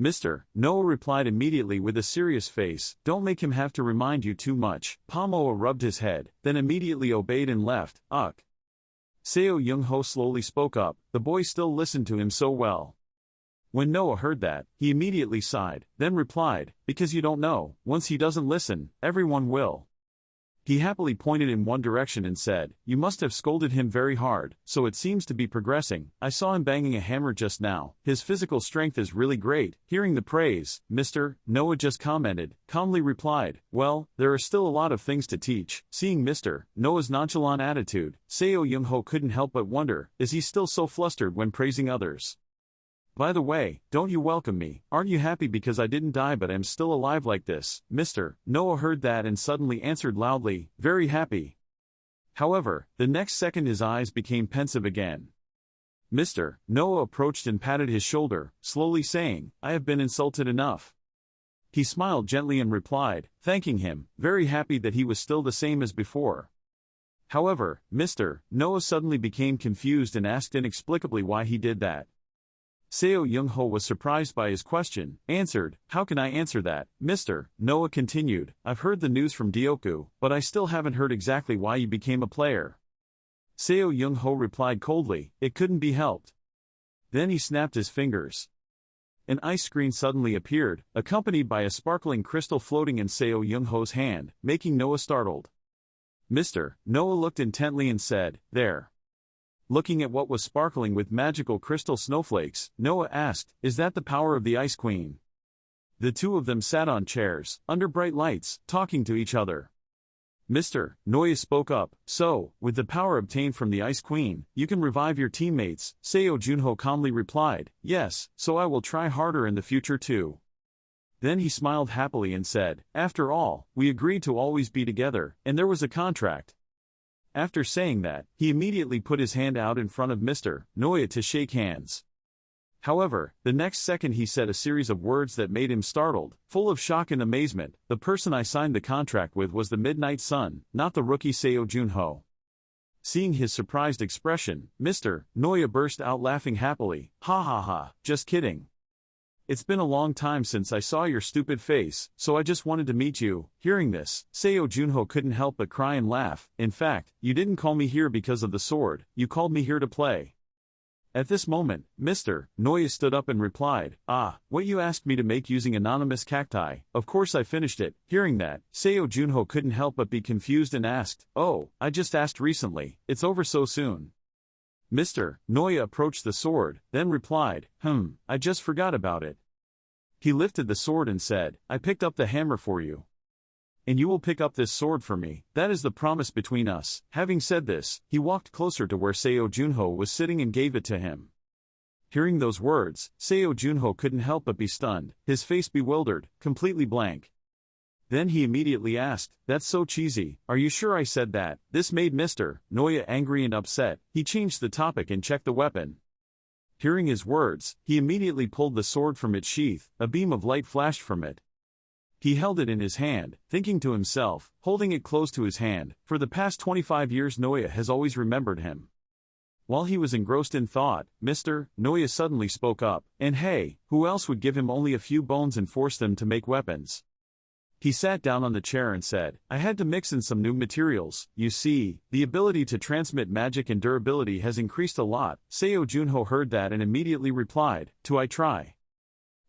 Mr. Noah replied immediately with a serious face, don't make him have to remind you too much. Palmoa rubbed his head, then immediately obeyed and left. Seo Young-ho slowly spoke up, the boy still listened to him so well. When Noah heard that, he immediately sighed, then replied, because you don't know, once he doesn't listen, everyone will. He happily pointed in one direction and said, you must have scolded him very hard, so it seems to be progressing. I saw him banging a hammer just now. His physical strength is really great. Hearing the praise, Mr. Noah just commented, calmly replied, well, there are still a lot of things to teach. Seeing Mr. Noah's nonchalant attitude, Seo Young-ho couldn't help but wonder, is he still so flustered when praising others? By the way, don't you welcome me? Aren't you happy because I didn't die but am still alive like this? Mr. Noah heard that and suddenly answered loudly, very happy. However, the next second his eyes became pensive again. Mr. Noah approached and patted his shoulder, slowly saying, I have been insulted enough. He smiled gently and replied, thanking him, very happy that he was still the same as before. However, Mr. Noah suddenly became confused and asked inexplicably why he did that. Seo Young-ho was surprised by his question, answered, how can I answer that? Mr. Noah continued, I've heard the news from Dioku, but I still haven't heard exactly why you became a player. Seo Young-ho replied coldly, it couldn't be helped. Then he snapped his fingers. An ice screen suddenly appeared, accompanied by a sparkling crystal floating in Seo Young-ho's hand, making Noah startled. Mr. Noah looked intently and said, there. Looking at what was sparkling with magical crystal snowflakes, Noah asked, is that the power of the Ice Queen? The two of them sat on chairs, under bright lights, talking to each other. Mr. Noah spoke up, so, with the power obtained from the Ice Queen, you can revive your teammates. Seo Junho calmly replied, yes, so I will try harder in the future too. Then he smiled happily and said, after all, we agreed to always be together, and there was a contract. After saying that, he immediately put his hand out in front of Mr. Noah to shake hands. However, the next second he said a series of words that made him startled, full of shock and amazement. The person I signed the contract with was the Midnight Sun, not the rookie Seo Junho. Seeing his surprised expression, Mr. Noah burst out laughing happily, ha ha ha, just kidding. It's been a long time since I saw your stupid face, so I just wanted to meet you. Hearing this, Seo Junho couldn't help but cry and laugh. In fact, you didn't call me here because of the sword, you called me here to play. At this moment, Mr. Noya stood up and replied, "Ah, what you asked me to make using anonymous cacti, of course I finished it." Hearing that, Seo Junho couldn't help but be confused and asked, "Oh, I just asked recently, it's over so soon." Mr. Noya approached the sword, then replied, I just forgot about it." He lifted the sword and said, "I picked up the hammer for you. And you will pick up this sword for me, that is the promise between us." Having said this, he walked closer to where Seo Junho was sitting and gave it to him. Hearing those words, Seo Junho couldn't help but be stunned, his face bewildered, completely blank. Then he immediately asked, "That's so cheesy, are you sure I said that?" This made Mr. Noya angry and upset. He changed the topic and checked the weapon. Hearing his words, he immediately pulled the sword from its sheath, a beam of light flashed from it. He held it in his hand, thinking to himself, holding it close to his hand, for the past 25 years Noya has always remembered him. While he was engrossed in thought, Mr. Noya suddenly spoke up, and hey, who else would give him only a few bones and force them to make weapons? He sat down on the chair and said, "I had to mix in some new materials. You see, the ability to transmit magic and durability has increased a lot." Seo Junho heard that and immediately replied, "Do I try?"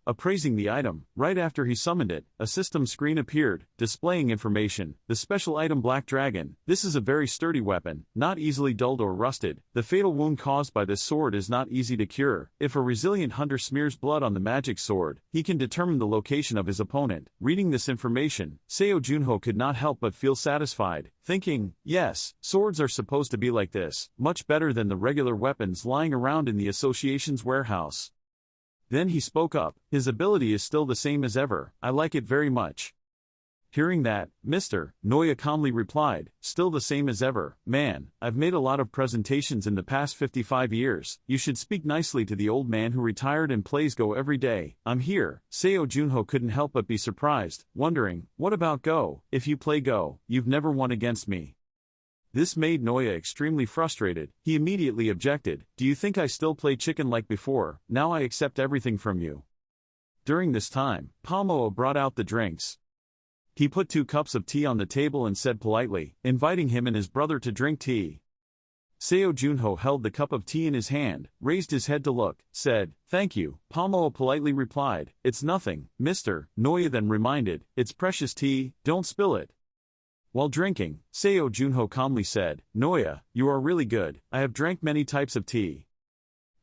Appraising the item, right after he summoned it, a system screen appeared, displaying information. The special item Black Dragon. This is a very sturdy weapon, not easily dulled or rusted. The fatal wound caused by this sword is not easy to cure. If a resilient hunter smears blood on the magic sword, he can determine the location of his opponent. Reading this information, Seo Junho could not help but feel satisfied, thinking, yes, swords are supposed to be like this, much better than the regular weapons lying around in the association's warehouse. Then he spoke up, "His ability is still the same as ever, I like it very much." Hearing that, Mr. Noya calmly replied, "Still the same as ever, man, I've made a lot of presentations in the past 55 years, you should speak nicely to the old man who retired and plays Go every day." "I'm here." Seo Junho couldn't help but be surprised, wondering, what about Go? If you play Go, you've never won against me. This made Noya extremely frustrated. He immediately objected, "Do you think I still play chicken like before? Now I accept everything from you." During this time, Palmoa brought out the drinks. He put 2 cups of tea on the table and said politely, inviting him and his brother to drink tea. Seo Junho held the cup of tea in his hand, raised his head to look, said, "Thank you." Palmoa politely replied, "It's nothing." Mr. Noya then reminded, "It's precious tea, don't spill it." While drinking, Seo Junho calmly said, "Noya, you are really good, I have drank many types of tea."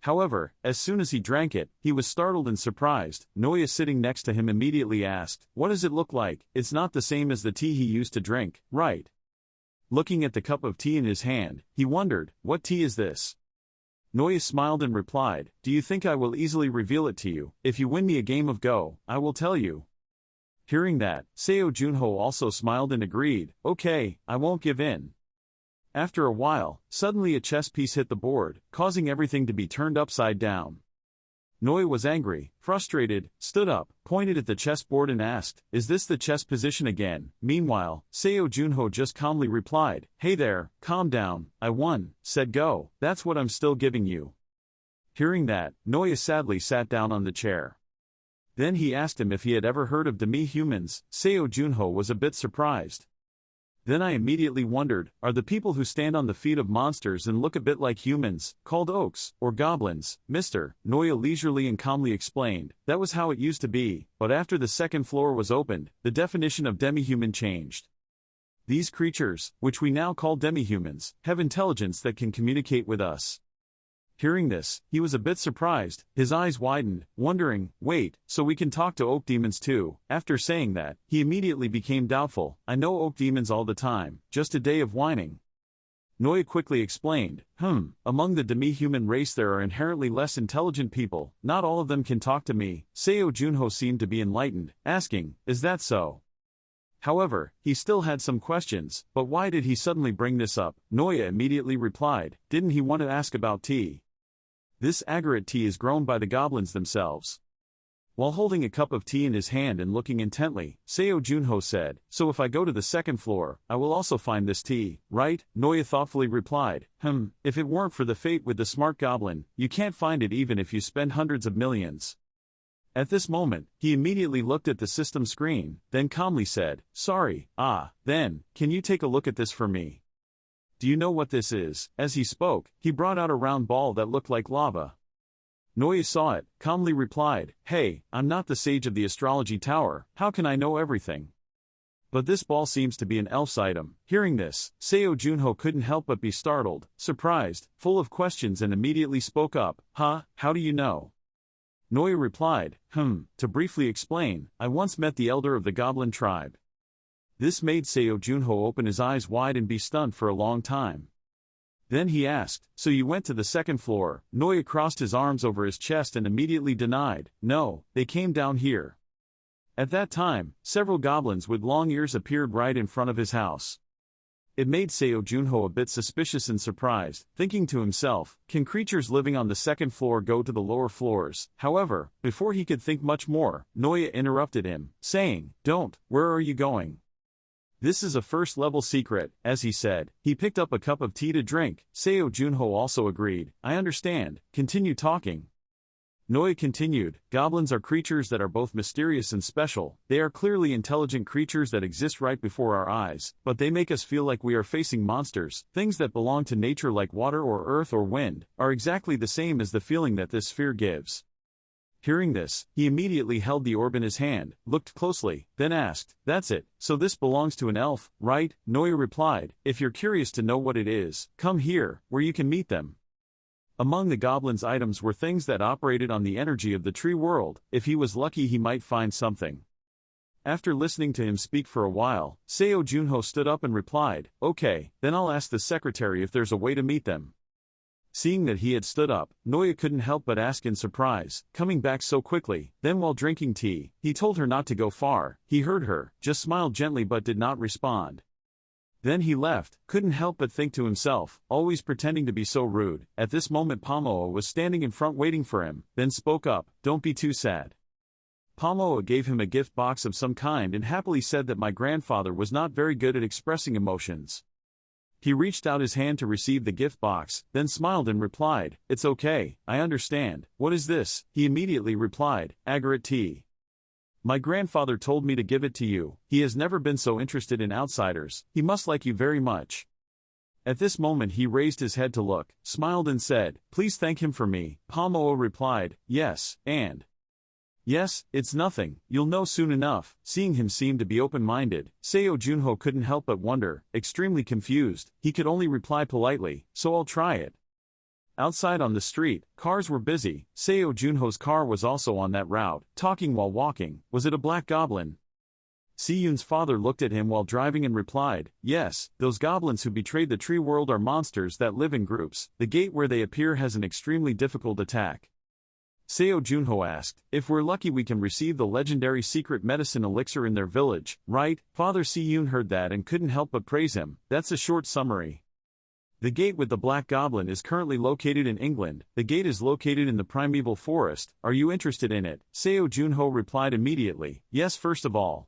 However, as soon as he drank it, he was startled and surprised. Noya sitting next to him immediately asked, "What does it look like? It's not the same as the tea he used to drink, right?" Looking at the cup of tea in his hand, he wondered, "What tea is this?" Noya smiled and replied, "Do you think I will easily reveal it to you? If you win me a game of Go, I will tell you." Hearing that, Seo Junho also smiled and agreed, "Okay, I won't give in." After a while, suddenly a chess piece hit the board, causing everything to be turned upside down. Noya was angry, frustrated, stood up, pointed at the chessboard and asked, "Is this the chess position again?" Meanwhile, Seo Junho just calmly replied, "Hey there, calm down, I won," said Go, "That's what I'm still giving you." Hearing that, Noya sadly sat down on the chair. Then he asked him if he had ever heard of demi-humans. Seo Junho was a bit surprised. Then I immediately wondered, are the people who stand on the feet of monsters and look a bit like humans, called oaks, or goblins? Mr. Noya leisurely and calmly explained, that was how it used to be, but after the second floor was opened, the definition of demi-human changed. These creatures, which we now call demi-humans, have intelligence that can communicate with us. Hearing this, he was a bit surprised, his eyes widened, wondering, wait, so we can talk to oak demons too? After saying that, he immediately became doubtful. I know oak demons all the time, just a day of whining. Noya quickly explained, among the demi-human race there are inherently less intelligent people, not all of them can talk to me. Seo Junho seemed to be enlightened, asking, is that so? However, he still had some questions, but why did he suddenly bring this up? Noya immediately replied, didn't he want to ask about tea? This agate tea is grown by the goblins themselves. While holding a cup of tea in his hand and looking intently, Seo Junho said, so if I go to the second floor, I will also find this tea, right? Noya thoughtfully replied, if it weren't for the fate with the smart goblin, you can't find it even if you spend hundreds of millions. At this moment, he immediately looked at the system screen, then calmly said, sorry, then, can you take a look at this for me? Do you know what this is? As he spoke, he brought out a round ball that looked like lava. Noya saw it, calmly replied, "Hey, I'm not the sage of the astrology tower, how can I know everything? But this ball seems to be an elf's item." Hearing this, Seo Junho couldn't help but be startled, surprised, full of questions and immediately spoke up, "Huh, how do you know?" Noya replied, to briefly explain, I once met the elder of the goblin tribe." This made Seo Junho open his eyes wide and be stunned for a long time. Then he asked, "So you went to the second floor?" Noya crossed his arms over his chest and immediately denied, "No, they came down here." At that time, several goblins with long ears appeared right in front of his house. It made Seo Junho a bit suspicious and surprised, thinking to himself, can creatures living on the second floor go to the lower floors? However, before he could think much more, Noya interrupted him, saying, "Don't, where are you going? This is a first-level secret," as he said. He picked up a cup of tea to drink. Seo Junho also agreed, "I understand, continue talking." Noya continued, "Goblins are creatures that are both mysterious and special. They are clearly intelligent creatures that exist right before our eyes, but they make us feel like we are facing monsters. Things that belong to nature like water or earth or wind, are exactly the same as the feeling that this sphere gives." Hearing this, he immediately held the orb in his hand, looked closely, then asked, "That's it, so this belongs to an elf, right?" Noya replied, "If you're curious to know what it is, come here, where you can meet them." Among the goblin's items were things that operated on the energy of the tree world. If he was lucky he might find something. After listening to him speak for a while, Seo Junho stood up and replied, "Okay, then I'll ask the secretary if there's a way to meet them." Seeing that he had stood up, Noya couldn't help but ask in surprise, coming back so quickly. Then while drinking tea, he told her not to go far. He heard her, just smiled gently but did not respond. Then he left, couldn't help but think to himself, always pretending to be so rude. At this moment Pamoa was standing in front waiting for him, then spoke up, "Don't be too sad." Pamoa gave him a gift box of some kind and happily said that my grandfather was not very good at expressing emotions. He reached out his hand to receive the gift box, then smiled and replied, "It's okay, I understand. What is this?" He immediately replied, "Agate tea. My grandfather told me to give it to you. He has never been so interested in outsiders. He must like you very much." At this moment he raised his head to look, smiled and said, "Please thank him for me." Pamoa replied, "Yes, and yes, it's nothing, you'll know soon enough." Seeing him seem to be open-minded, Seo Junho couldn't help but wonder, extremely confused. He could only reply politely, "So I'll try it." Outside on the street, cars were busy. Seo Junho's car was also on that route, talking while walking. Was it a black goblin? Siyun's father looked at him while driving and replied, "Yes, those goblins who betrayed the tree world are monsters that live in groups. The gate where they appear has an extremely difficult attack." Seo Junho asked, "If we're lucky we can receive the legendary secret medicine elixir in their village, right?" Father Siyun heard that and couldn't help but praise him. That's a short summary. The gate with the black goblin is currently located in England. The gate is located in the primeval forest. Are you interested in it? Seo Junho replied immediately, "Yes, first of all."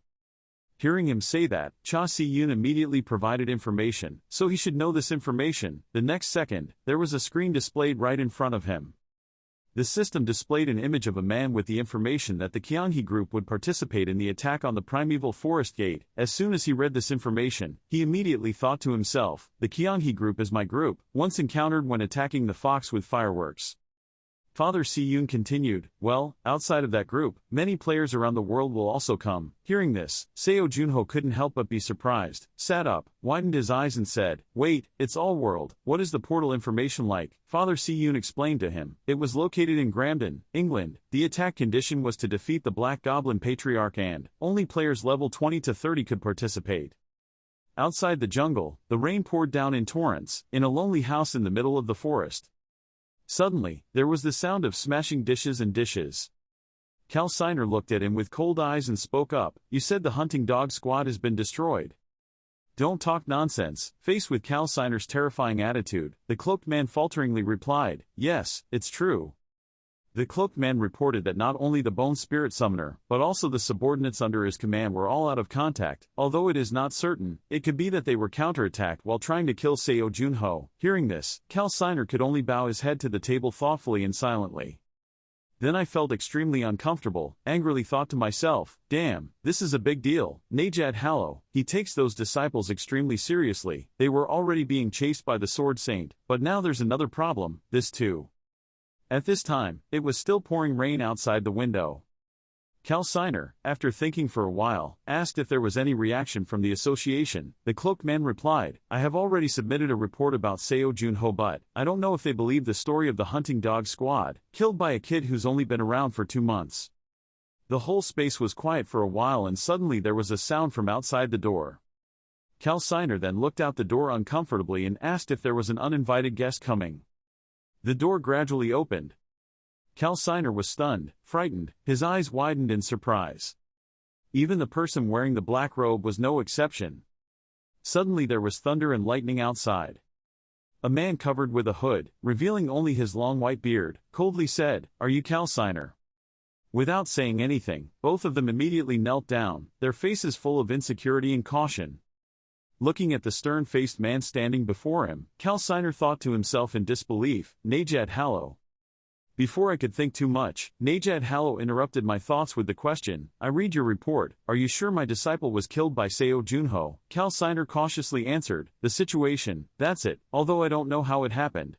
Hearing him say that, Cha Si-yoon immediately provided information, so he should know this information. The next second, there was a screen displayed right in front of him. The system displayed an image of a man with the information that the Kyanghi group would participate in the attack on the primeval forest gate. As soon as he read this information, he immediately thought to himself, the Kyanghi group is my group, once encountered when attacking the fox with fireworks. Father Si-yoon continued, "Well, outside of that group, many players around the world will also come." Hearing this, Seo Junho couldn't help but be surprised, sat up, widened his eyes and said, "Wait, it's all world. What is the portal information like?" Father Si-yoon explained to him, "It was located in Gramden, England. The attack condition was to defeat the Black Goblin Patriarch and only players level 20 to 30 could participate. Outside the jungle, the rain poured down in torrents, in a lonely house in the middle of the forest. Suddenly, there was the sound of smashing dishes and dishes. Cal Siner looked at him with cold eyes and spoke up, "You said the hunting dog squad has been destroyed." "Don't talk nonsense." Faced with Cal Siner's terrifying attitude, the cloaked man falteringly replied, "Yes, it's true." The cloaked man reported that not only the bone spirit summoner, but also the subordinates under his command were all out of contact. Although it is not certain, it could be that they were counterattacked while trying to kill Seo Junho. Hearing this, Cal Siner could only bow his head to the table thoughtfully and silently. Then I felt extremely uncomfortable, angrily thought to myself, "Damn, this is a big deal. Najat Hallow, he takes those disciples extremely seriously. They were already being chased by the Sword Saint, but now there's another problem, this too." At this time, it was still pouring rain outside the window. Cal Siner, after thinking for a while, asked if there was any reaction from the association. The cloaked man replied, I have already submitted a report about Seo Junho, but I don't know if they believe the story of the hunting dog squad, killed by a kid who's only been around for 2 months. The whole space was quiet for a while and suddenly there was a sound from outside the door. Cal Siner then looked out the door uncomfortably and asked if there was an uninvited guest coming. The door gradually opened. Cal Siner was stunned, frightened, his eyes widened in surprise. Even the person wearing the black robe was no exception. Suddenly there was thunder and lightning outside. A man covered with a hood, revealing only his long white beard, coldly said, Are you Cal Siner? Without saying anything, both of them immediately knelt down, their faces full of insecurity and caution. Looking at the stern-faced man standing before him, Cal Siner thought to himself in disbelief, Najat Hallow. Before I could think too much, Najat Hallow interrupted my thoughts with the question, I read your report, are you sure my disciple was killed by Seo Junho? Cal Siner cautiously answered, the situation, that's it, although I don't know how it happened.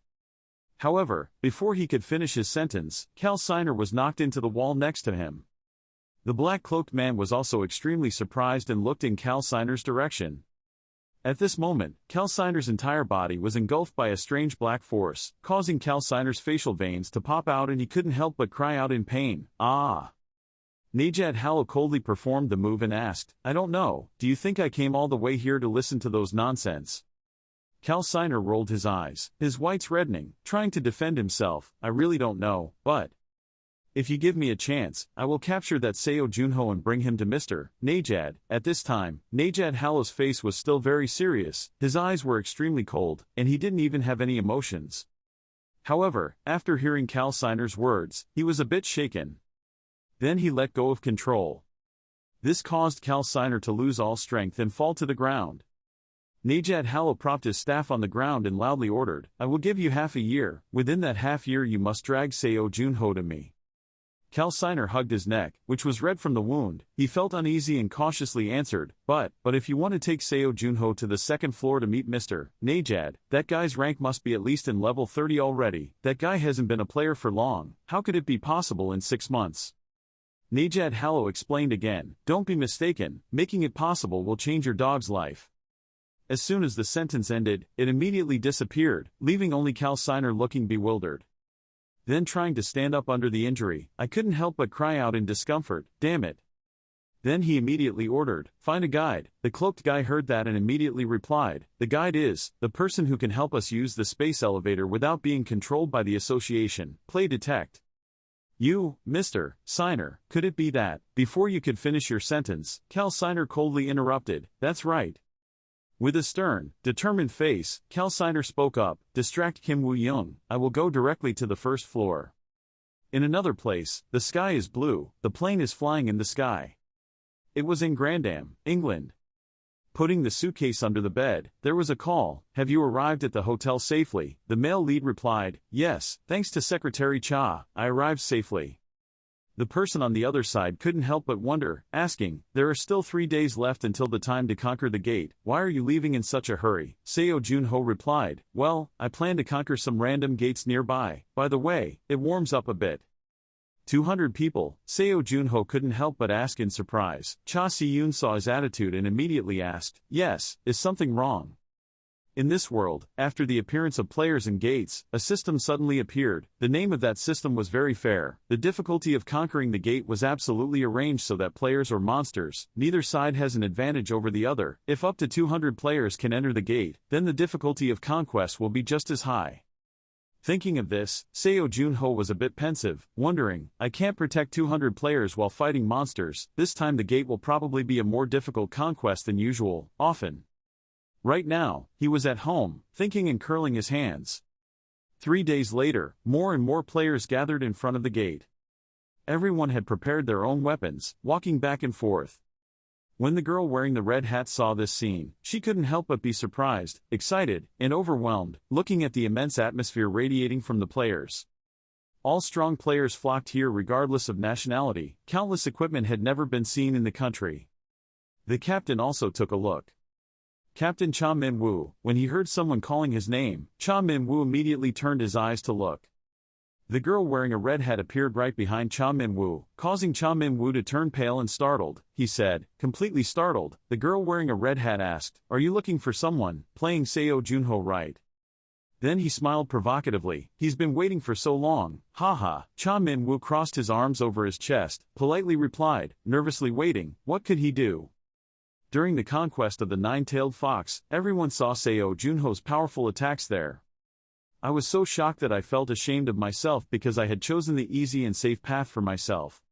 However, before he could finish his sentence, Cal Siner was knocked into the wall next to him. The black-cloaked man was also extremely surprised and looked in Cal Siner's direction. At this moment, Cal Siner's entire body was engulfed by a strange black force, causing Cal Siner's facial veins to pop out and he couldn't help but cry out in pain, Ah! Najat Hallow coldly performed the move and asked, I don't know, do you think I came all the way here to listen to those nonsense? Cal Siner rolled his eyes, his whites reddening, trying to defend himself, I really don't know, but if you give me a chance, I will capture that Seo Junho and bring him to Mr. Najat. At this time, Najat Hallow's face was still very serious, his eyes were extremely cold, and he didn't even have any emotions. However, after hearing Cal Siner's words, he was a bit shaken. Then he let go of control. This caused Cal Siner to lose all strength and fall to the ground. Najat Hallow propped his staff on the ground and loudly ordered, I will give you half a year, within that half year you must drag Seo Junho to me. Cal Siner hugged his neck, which was red from the wound. He felt uneasy and cautiously answered, but if you want to take Seo Junho to the second floor to meet Mr. Najat, that guy's rank must be at least in level 30 already. That guy hasn't been a player for long, how could it be possible in 6 months? Najat Hallow explained again, don't be mistaken, making it possible will change your dog's life. As soon as the sentence ended, it immediately disappeared, leaving only Cal Siner looking bewildered. Then trying to stand up under the injury, I couldn't help but cry out in discomfort, damn it. Then he immediately ordered, find a guide. The cloaked guy heard that and immediately replied, the guide is, the person who can help us use the space elevator without being controlled by the association. Play detect. You, Mr. Siner, could it be that? Before you could finish your sentence, Cal Siner coldly interrupted, that's right. With a stern, determined face, Cal Siner spoke up, distract Kim Woo-young, I will go directly to the first floor. In another place, the sky is blue, the plane is flying in the sky. It was in Grandam, England. Putting the suitcase under the bed, there was a call, have you arrived at the hotel safely? The male lead replied, yes, thanks to Secretary Cha, I arrived safely. The person on the other side couldn't help but wonder, asking, there are still 3 days left until the time to conquer the gate, why are you leaving in such a hurry? Seo Junho replied, well, I plan to conquer some random gates nearby, by the way, it warms up a bit. 200 people, Seo Junho couldn't help but ask in surprise. Cha Si-yoon saw his attitude and immediately asked, yes, is something wrong? In this world, after the appearance of players and gates, a system suddenly appeared. The name of that system was very fair. The difficulty of conquering the gate was absolutely arranged so that players or monsters, neither side has an advantage over the other. If up to 200 players can enter the gate, then the difficulty of conquest will be just as high. Thinking of this, Seo Junho was a bit pensive, wondering, I can't protect 200 players while fighting monsters, this time the gate will probably be a more difficult conquest than usual, often. Right now, he was at home, thinking and curling his hands. 3 days later, more and more players gathered in front of the gate. Everyone had prepared their own weapons, walking back and forth. When the girl wearing the red hat saw this scene, she couldn't help but be surprised, excited, and overwhelmed, looking at the immense atmosphere radiating from the players. All strong players flocked here regardless of nationality, countless equipment had never been seen in the country. The captain also took a look. Captain Cha Min-woo, when he heard someone calling his name, Cha Min-woo immediately turned his eyes to look. The girl wearing a red hat appeared right behind Cha Min-woo, causing Cha Min-woo to turn pale and startled. He said, completely startled. The girl wearing a red hat asked, "Are you looking for someone, playing Seo Junho right?" Then he smiled provocatively. "He's been waiting for so long, haha." Cha Min-woo crossed his arms over his chest, politely replied, nervously waiting. What could he do? During the conquest of the nine-tailed fox, everyone saw Seo Junho's powerful attacks there. I was so shocked that I felt ashamed of myself because I had chosen the easy and safe path for myself.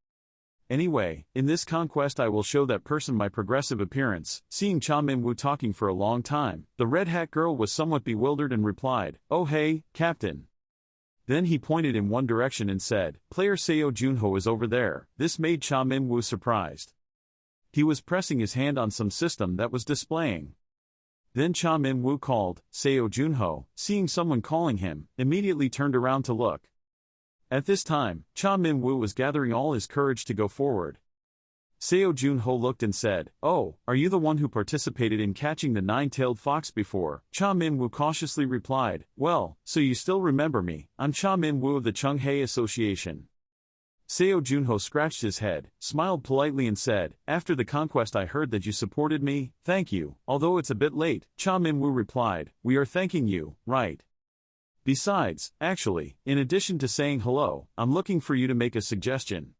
Anyway, in this conquest I will show that person my progressive appearance. Seeing Cha Min-woo talking for a long time, the red hat girl was somewhat bewildered and replied, "Oh hey, Captain." Then he pointed in one direction and said, "Player Seo Junho is over there." This made Cha Min-woo surprised. He was pressing his hand on some system that was displaying. Then Cha Min-woo called, "Seo Junho," seeing someone calling him, immediately turned around to look. At this time, Cha Min-woo was gathering all his courage to go forward. Seo Junho looked and said, "Oh, are you the one who participated in catching the nine-tailed fox before?" Cha Min-woo cautiously replied, "Well, so you still remember me. I'm Cha Min-woo of the Chunghae Association." Seo Junho scratched his head, smiled politely and said, "After the conquest I heard that you supported me, thank you. Although it's a bit late," Cha Min-woo replied, "We are thanking you, right? Besides, actually, in addition to saying hello, I'm looking for you to make a suggestion."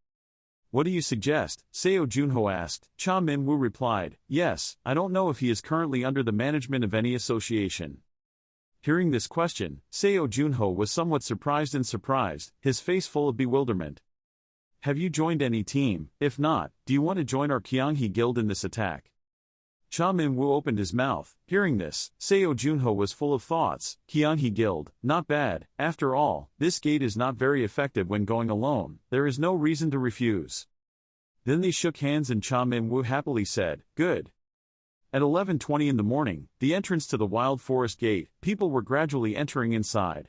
"What do you suggest?" Seo Junho asked. Cha Min-woo replied, "Yes, I don't know if he is currently under the management of any association." Hearing this question, Seo Junho was somewhat surprised, his face full of bewilderment. "Have you joined any team? If not, do you want to join our Kyanghi guild in this attack?" Cha Min-woo opened his mouth. Hearing this, Seo Junho was full of thoughts. Kyanghi guild, not bad. After all, this gate is not very effective when going alone. There is no reason to refuse. Then they shook hands and Cha Min-woo happily said, "Good." At 11:20 in the morning, the entrance to the Wild Forest Gate, people were gradually entering inside.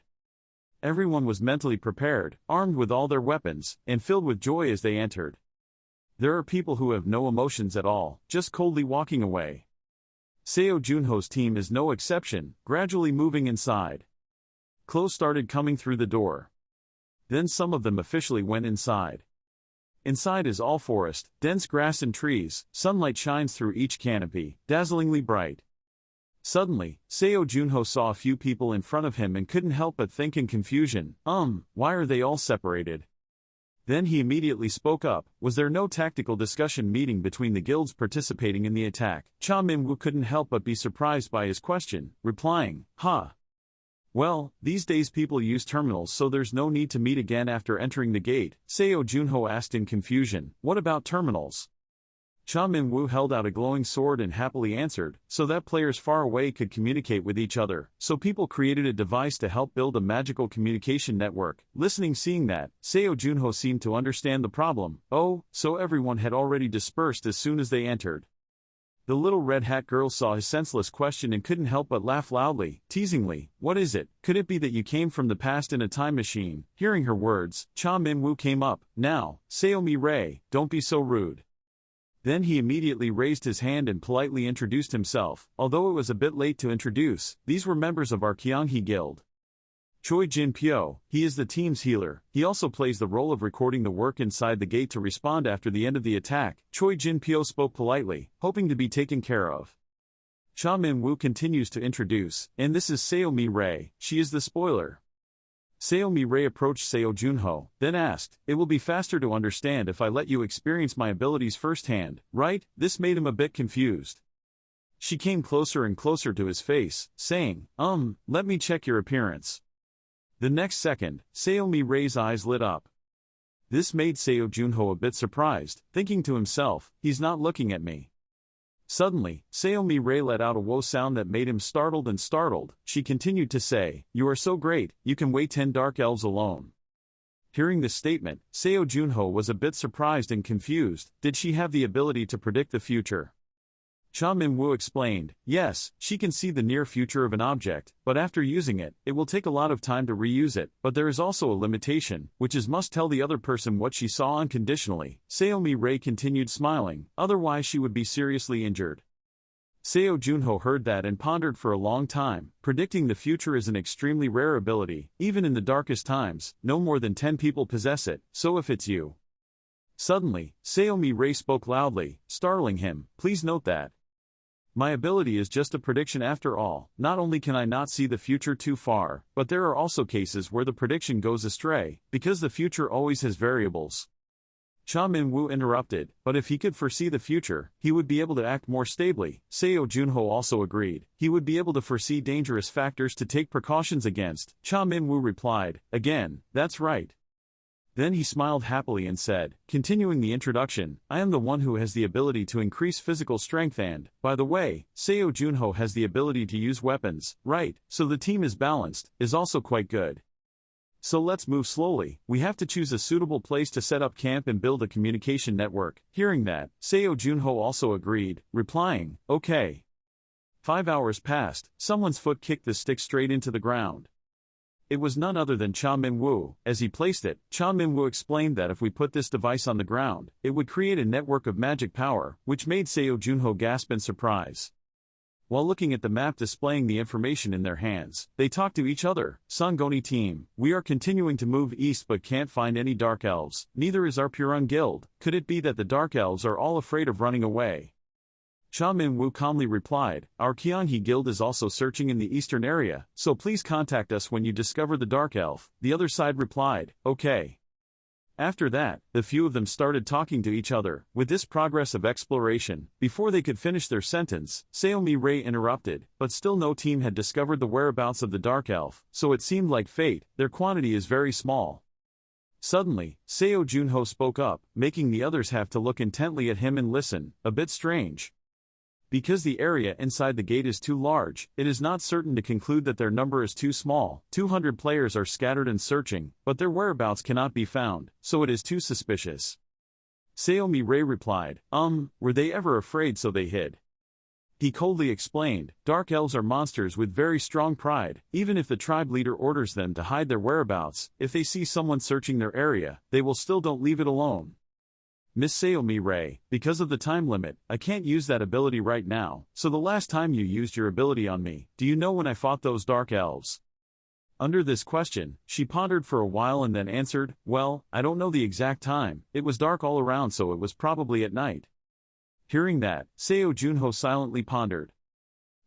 Everyone was mentally prepared, armed with all their weapons, and filled with joy as they entered. There are people who have no emotions at all, just coldly walking away. Seo Junho's team is no exception, gradually moving inside. Clothes started coming through the door. Then some of them officially went inside. Inside is all forest, dense grass and trees. Sunlight shines through each canopy, dazzlingly bright. Suddenly, Seo Junho saw a few people in front of him and couldn't help but think in confusion, why are they all separated? Then he immediately spoke up. Was there no tactical discussion meeting between the guilds participating in the attack? Cha Min-woo couldn't help but be surprised by his question, replying, "Well, these days people use terminals, so there's no need to meet again after entering the gate." Seo Junho asked in confusion, "What about terminals?" Cha Min-woo held out a glowing sword and happily answered, "So that players far away could communicate with each other, so people created a device to help build a magical communication network." Seeing that, Seo Junho seemed to understand the problem. Oh, so everyone had already dispersed as soon as they entered. The little red hat girl saw his senseless question and couldn't help but laugh loudly, teasingly. "What is it? Could it be that you came from the past in a time machine?" Hearing her words, Cha Min-woo came up. "Now, Seo Mi-rae, don't be so rude." Then he immediately raised his hand and politely introduced himself. Although it was a bit late to introduce, these were members of our Kyanghi guild. Choi Jin-pyo, he is the team's healer. He also plays the role of recording the work inside the gate to respond after the end of the attack. Choi Jin-pyo spoke politely, hoping to be taken care of. Cha Min-woo continues to introduce, and this is Seo Mi-rae, she is the spoiler. Seo Mi-rae approached Seo Junho, then asked, "It will be faster to understand if I let you experience my abilities firsthand, right?" This made him a bit confused. She came closer and closer to his face, saying, let me check your appearance." The next second, Seo Mi-rae's eyes lit up. This made Seo Junho a bit surprised, thinking to himself, "He's not looking at me." Suddenly, Seo Mi-rae let out a woe sound that made him startled. She continued to say, "You are so great, you can weigh 10 dark elves alone." Hearing this statement, Seo Junho was a bit surprised and confused. Did she have the ability to predict the future? Cha Min-woo explained, "Yes, she can see the near future of an object, but after using it, it will take a lot of time to reuse it, but there is also a limitation, which is must tell the other person what she saw unconditionally." Seo Mi-rae continued smiling, otherwise she would be seriously injured. Seo Junho heard that and pondered for a long time. Predicting the future is an extremely rare ability. Even in the darkest times, no more than 10 people possess it, so if it's you. Suddenly, Seomi Ray spoke loudly, startling him. Please note that my ability is just a prediction after all. Not only can I not see the future too far, but there are also cases where the prediction goes astray, because the future always has variables. Cha Min-woo interrupted, but if he could foresee the future, he would be able to act more stably. Seo Junho also agreed. He would be able to foresee dangerous factors to take precautions against. Cha Min-woo replied, again, that's right. Then he smiled happily and said, continuing the introduction, I am the one who has the ability to increase physical strength and, by the way, Seo Junho has the ability to use weapons, right, so the team is balanced, is also quite good. So let's move slowly. We have to choose a suitable place to set up camp and build a communication network. Hearing that, Seo Junho also agreed, replying, okay. 5 hours passed. Someone's foot kicked the stick straight into the ground. It was none other than Cha Min-woo. As he placed it, Cha Min-woo explained that if we put this device on the ground, it would create a network of magic power, which made Seo Junho gasp in surprise. While looking at the map displaying the information in their hands, they talked to each other. Sangoni team, we are continuing to move east but can't find any Dark Elves, neither is our Purun Guild. Could it be that the Dark Elves are all afraid of running away? Cha Min-woo calmly replied, our Kyanghi Guild is also searching in the eastern area, so please contact us when you discover the Dark Elf. The other side replied, okay. After that, the few of them started talking to each other. With this progress of exploration, before they could finish their sentence, Seomi Ray interrupted, but still no team had discovered the whereabouts of the Dark Elf, so it seemed like fate. Their quantity is very small. Suddenly, Seo Junho spoke up, making the others have to look intently at him and listen. A bit strange. Because the area inside the gate is too large, it is not certain to conclude that their number is too small. 200 players are scattered and searching, but their whereabouts cannot be found, so it is too suspicious. Seomi Ray replied, were they ever afraid so they hid? He coldly explained, Dark Elves are monsters with very strong pride. Even if the tribe leader orders them to hide their whereabouts, if they see someone searching their area, they will still don't leave it alone. Miss Seomi Ray, because of the time limit, I can't use that ability right now, so the last time you used your ability on me, do you know when I fought those Dark Elves? Under this question, she pondered for a while and then answered, well, I don't know the exact time, it was dark all around so it was probably at night. Hearing that, Seo Junho silently pondered.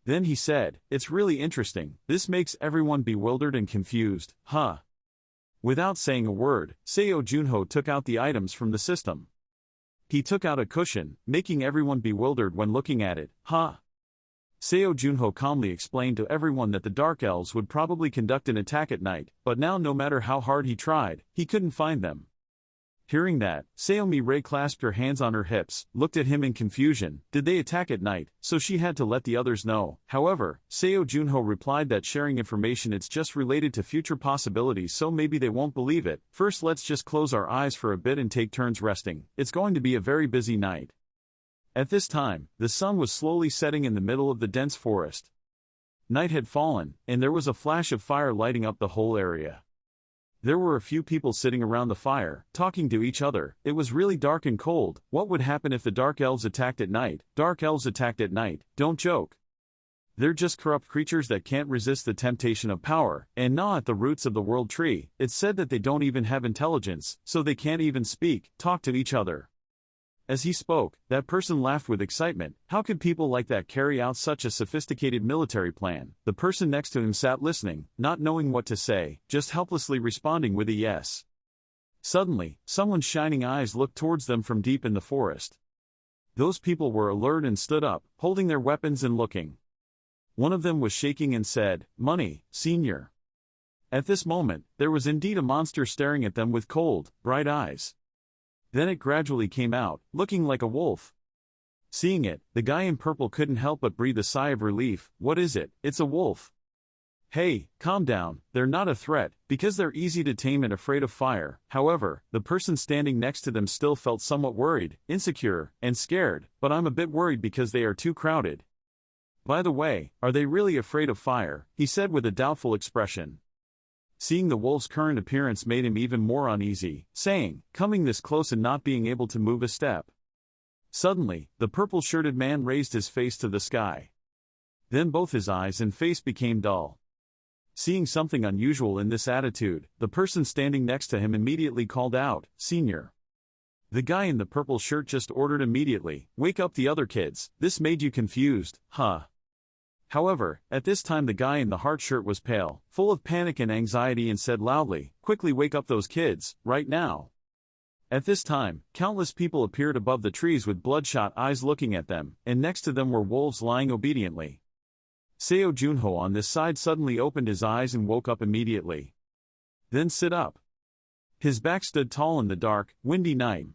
Then he said, it's really interesting, this makes everyone bewildered and confused, huh? Without saying a word, Seo Junho took out the items from the system. He took out a cushion, making everyone bewildered when looking at it. Seo Junho calmly explained to everyone that the Dark Elves would probably conduct an attack at night, but now no matter how hard he tried, he couldn't find them. Hearing that, Seomi Ray clasped her hands on her hips, looked at him in confusion. Did they attack at night? So she had to let the others know. However, Seo Junho replied that sharing information it's just related to future possibilities so maybe they won't believe it. First let's just close our eyes for a bit and take turns resting. It's going to be a very busy night. At this time, the sun was slowly setting in the middle of the dense forest. Night had fallen, and there was a flash of fire lighting up the whole area. There were a few people sitting around the fire, talking to each other. It was really dark and cold. What would happen if the Dark Elves attacked at night? Dark Elves attacked at night, don't joke. They're just corrupt creatures that can't resist the temptation of power, and gnaw at the roots of the world tree. It's said that they don't even have intelligence, so they can't even speak, talk to each other. As he spoke, that person laughed with excitement. How could people like that carry out such a sophisticated military plan? The person next to him sat listening, not knowing what to say, just helplessly responding with a yes. Suddenly, someone's shining eyes looked towards them from deep in the forest. Those people were alert and stood up, holding their weapons and looking. One of them was shaking and said, "Money, Senior." At this moment, there was indeed a monster staring at them with cold, bright eyes. Then it gradually came out, looking like a wolf. Seeing it, the guy in purple couldn't help but breathe a sigh of relief. What is it? It's a wolf. Hey, calm down, they're not a threat, because they're easy to tame and afraid of fire. However, the person standing next to them still felt somewhat worried, insecure, and scared, but I'm a bit worried because they are too crowded. By the way, are they really afraid of fire? He said with a doubtful expression. Seeing the wolf's current appearance made him even more uneasy, saying, coming this close and not being able to move a step. Suddenly, the purple-shirted man raised his face to the sky. Then both his eyes and face became dull. Seeing something unusual in this attitude, the person standing next to him immediately called out, "Senior." The guy in the purple shirt just ordered immediately, "Wake up the other kids, this made you confused, huh?" However, at this time the guy in the heart shirt was pale, full of panic and anxiety and said loudly, "Quickly wake up those kids, right now." At this time, countless people appeared above the trees with bloodshot eyes looking at them, and next to them were wolves lying obediently. Seo Junho on this side suddenly opened his eyes and woke up immediately. Then sit up. His back stood tall in the dark, windy night.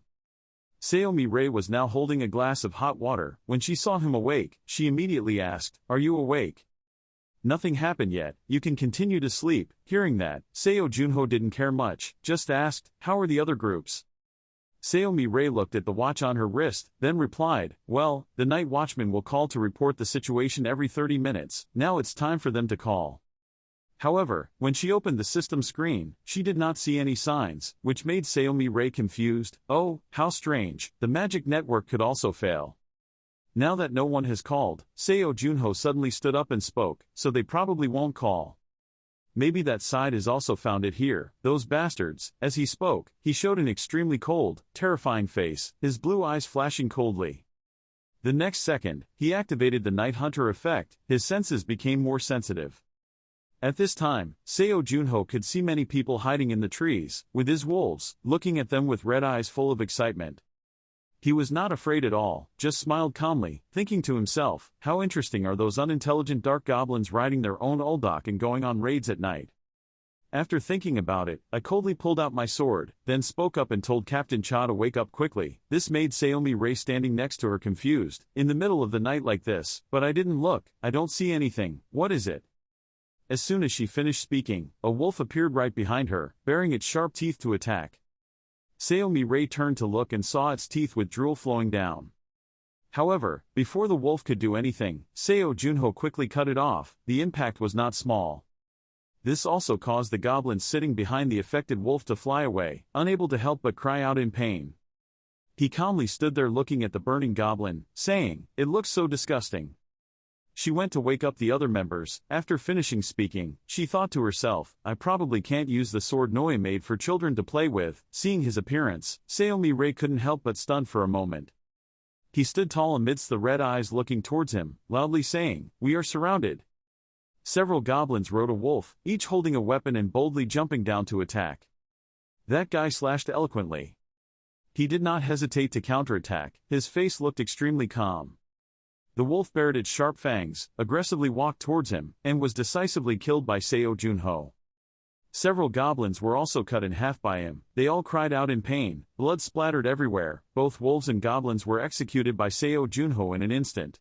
Seo Mirai was now holding a glass of hot water. When she saw him awake, she immediately asked, "Are you awake?" "Nothing happened yet, you can continue to sleep." Hearing that, Seo Junho didn't care much, just asked, "How are the other groups?" Seo Mirai looked at the watch on her wrist, then replied, "Well, the night watchman will call to report the situation every 30 minutes, now it's time for them to call." However, when she opened the system screen, she did not see any signs, which made Seo Mirai confused. Oh, how strange, the magic network could also fail. Now that no one has called, Seo Junho suddenly stood up and spoke, "So they probably won't call. Maybe that side is also found it here, those bastards." As he spoke, he showed an extremely cold, terrifying face, his blue eyes flashing coldly. The next second, he activated the Night Hunter effect, his senses became more sensitive. At this time, Seo Junho could see many people hiding in the trees, with his wolves, looking at them with red eyes full of excitement. He was not afraid at all, just smiled calmly, thinking to himself, how interesting are those unintelligent dark goblins riding their own uldok and going on raids at night. After thinking about it, I coldly pulled out my sword, then spoke up and told Captain Cha to wake up quickly. This made Seo Mirai standing next to her confused, in the middle of the night like this, but I didn't look, I don't see anything, what is it? As soon as she finished speaking, a wolf appeared right behind her, baring its sharp teeth to attack. Seo Mirai turned to look and saw its teeth with drool flowing down. However, before the wolf could do anything, Seo Junho quickly cut it off. The impact was not small. This also caused the goblin sitting behind the affected wolf to fly away, unable to help but cry out in pain. He calmly stood there looking at the burning goblin, saying, "It looks so disgusting." She went to wake up the other members. After finishing speaking, she thought to herself, "I probably can't use the sword Noi made for children to play with." Seeing his appearance, Seo Mirai couldn't help but stun for a moment. He stood tall amidst the red eyes looking towards him, loudly saying, "We are surrounded." Several goblins rode a wolf, each holding a weapon and boldly jumping down to attack. That guy slashed eloquently. He did not hesitate to counterattack, his face looked extremely calm. The wolf bared its sharp fangs, aggressively walked towards him, and was decisively killed by Seo Junho. Several goblins were also cut in half by him. They all cried out in pain, blood splattered everywhere. Both wolves and goblins were executed by Seo Junho in an instant.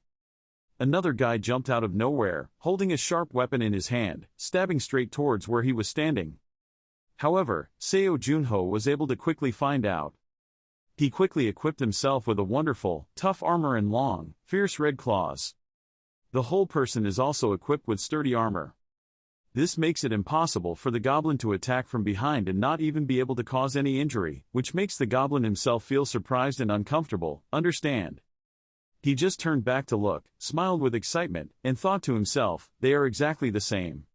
Another guy jumped out of nowhere, holding a sharp weapon in his hand, stabbing straight towards where he was standing. However, Seo Junho was able to quickly find out. He quickly equipped himself with a wonderful, tough armor and long, fierce red claws. The whole person is also equipped with sturdy armor. This makes it impossible for the goblin to attack from behind and not even be able to cause any injury, which makes the goblin himself feel surprised and uncomfortable. Understand? He just turned back to look, smiled with excitement, and thought to himself, they are exactly the same.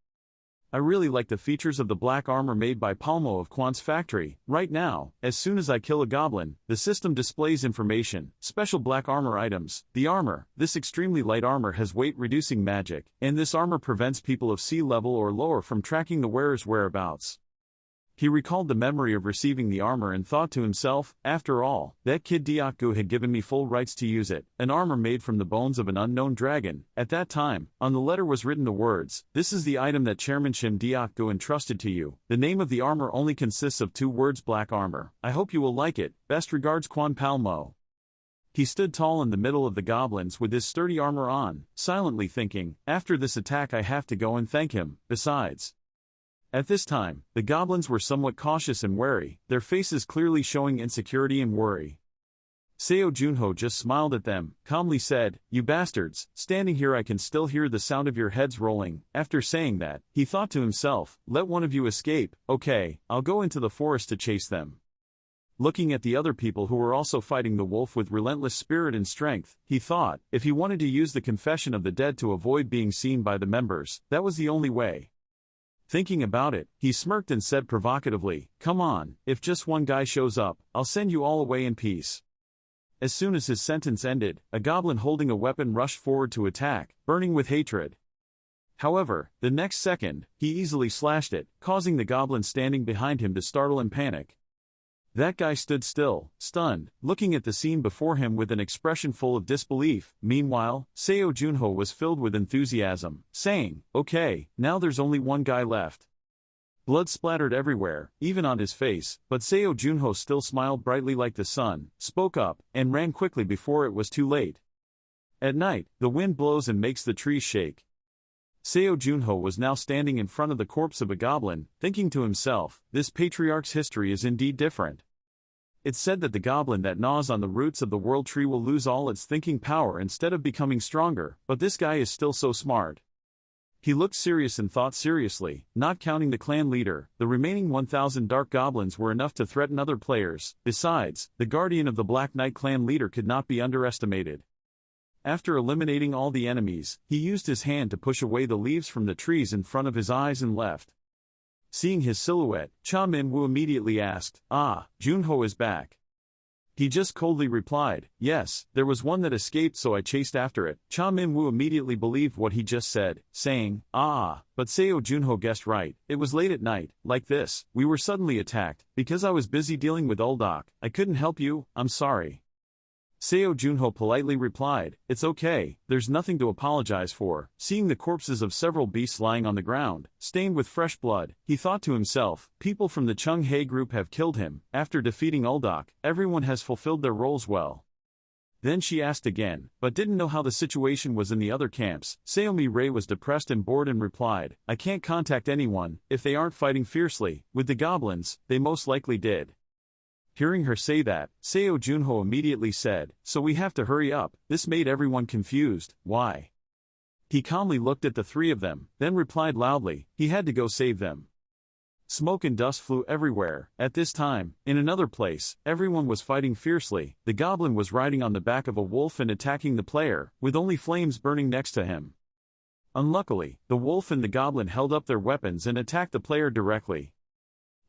I really like the features of the black armor made by Palmo of Quan's factory. Right now, as soon as I kill a goblin, the system displays information, special black armor items. The armor, this extremely light armor has weight-reducing magic, and this armor prevents people of sea level or lower from tracking the wearer's whereabouts. He recalled the memory of receiving the armor and thought to himself, after all, that kid Diakgu had given me full rights to use it, an armor made from the bones of an unknown dragon. At that time, on the letter was written the words, "This is the item that Chairman Shim Diakgu entrusted to you." The name of the armor only consists of 2 words, black armor. I hope you will like it. Best regards, Quan Palmo. He stood tall in the middle of the goblins with his sturdy armor on, silently thinking, after this attack I have to go and thank him. Besides, at this time, the goblins were somewhat cautious and wary, their faces clearly showing insecurity and worry. Seo Junho just smiled at them, calmly said, "You bastards, standing here I can still hear the sound of your heads rolling." After saying that, he thought to himself, "Let one of you escape, okay, I'll go into the forest to chase them." Looking at the other people who were also fighting the wolf with relentless spirit and strength, he thought, if he wanted to use the confession of the dead to avoid being seen by the members, that was the only way. Thinking about it, he smirked and said provocatively, "Come on, if just one guy shows up, I'll send you all away in peace." As soon as his sentence ended, a goblin holding a weapon rushed forward to attack, burning with hatred. However, the next second, he easily slashed it, causing the goblin standing behind him to startle and panic. That guy stood still, stunned, looking at the scene before him with an expression full of disbelief. Meanwhile, Seo Junho was filled with enthusiasm, saying, "Okay, now there's only one guy left." Blood splattered everywhere, even on his face, but Seo Junho still smiled brightly like the sun, spoke up, and ran quickly before it was too late. At night, the wind blows and makes the trees shake. Seo Junho was now standing in front of the corpse of a goblin, thinking to himself, this patriarch's history is indeed different. It's said that the goblin that gnaws on the roots of the world tree will lose all its thinking power instead of becoming stronger, but this guy is still so smart. He looked serious and thought seriously, not counting the clan leader, the remaining 1,000 dark goblins were enough to threaten other players. Besides, the guardian of the Black Knight clan leader could not be underestimated. After eliminating all the enemies, he used his hand to push away the leaves from the trees in front of his eyes and left. Seeing his silhouette, Cha Min-woo immediately asked, "Ah, Junho is back." He just coldly replied, "Yes, there was one that escaped so I chased after it." Cha Min-woo immediately believed what he just said, saying, but Seo Junho guessed right, it was late at night, like this, we were suddenly attacked, because I was busy dealing with Uldok, I couldn't help you, I'm sorry." Seo Junho politely replied, "It's okay, there's nothing to apologize for." Seeing the corpses of several beasts lying on the ground, stained with fresh blood, he thought to himself, people from the Chung Hae group have killed him. After defeating Uldok, everyone has fulfilled their roles well. Then she asked again, but didn't know how the situation was in the other camps. Seomi Ray was depressed and bored and replied, "I can't contact anyone, if they aren't fighting fiercely, with the goblins, they most likely did." Hearing her say that, Seo Junho immediately said, "So we have to hurry up." This made everyone confused. Why? He calmly looked at the three of them, then replied loudly, he had to go save them. Smoke and dust flew everywhere. At this time, in another place, everyone was fighting fiercely. The goblin was riding on the back of a wolf and attacking the player, with only flames burning next to him. Unluckily, the wolf and the goblin held up their weapons and attacked the player directly.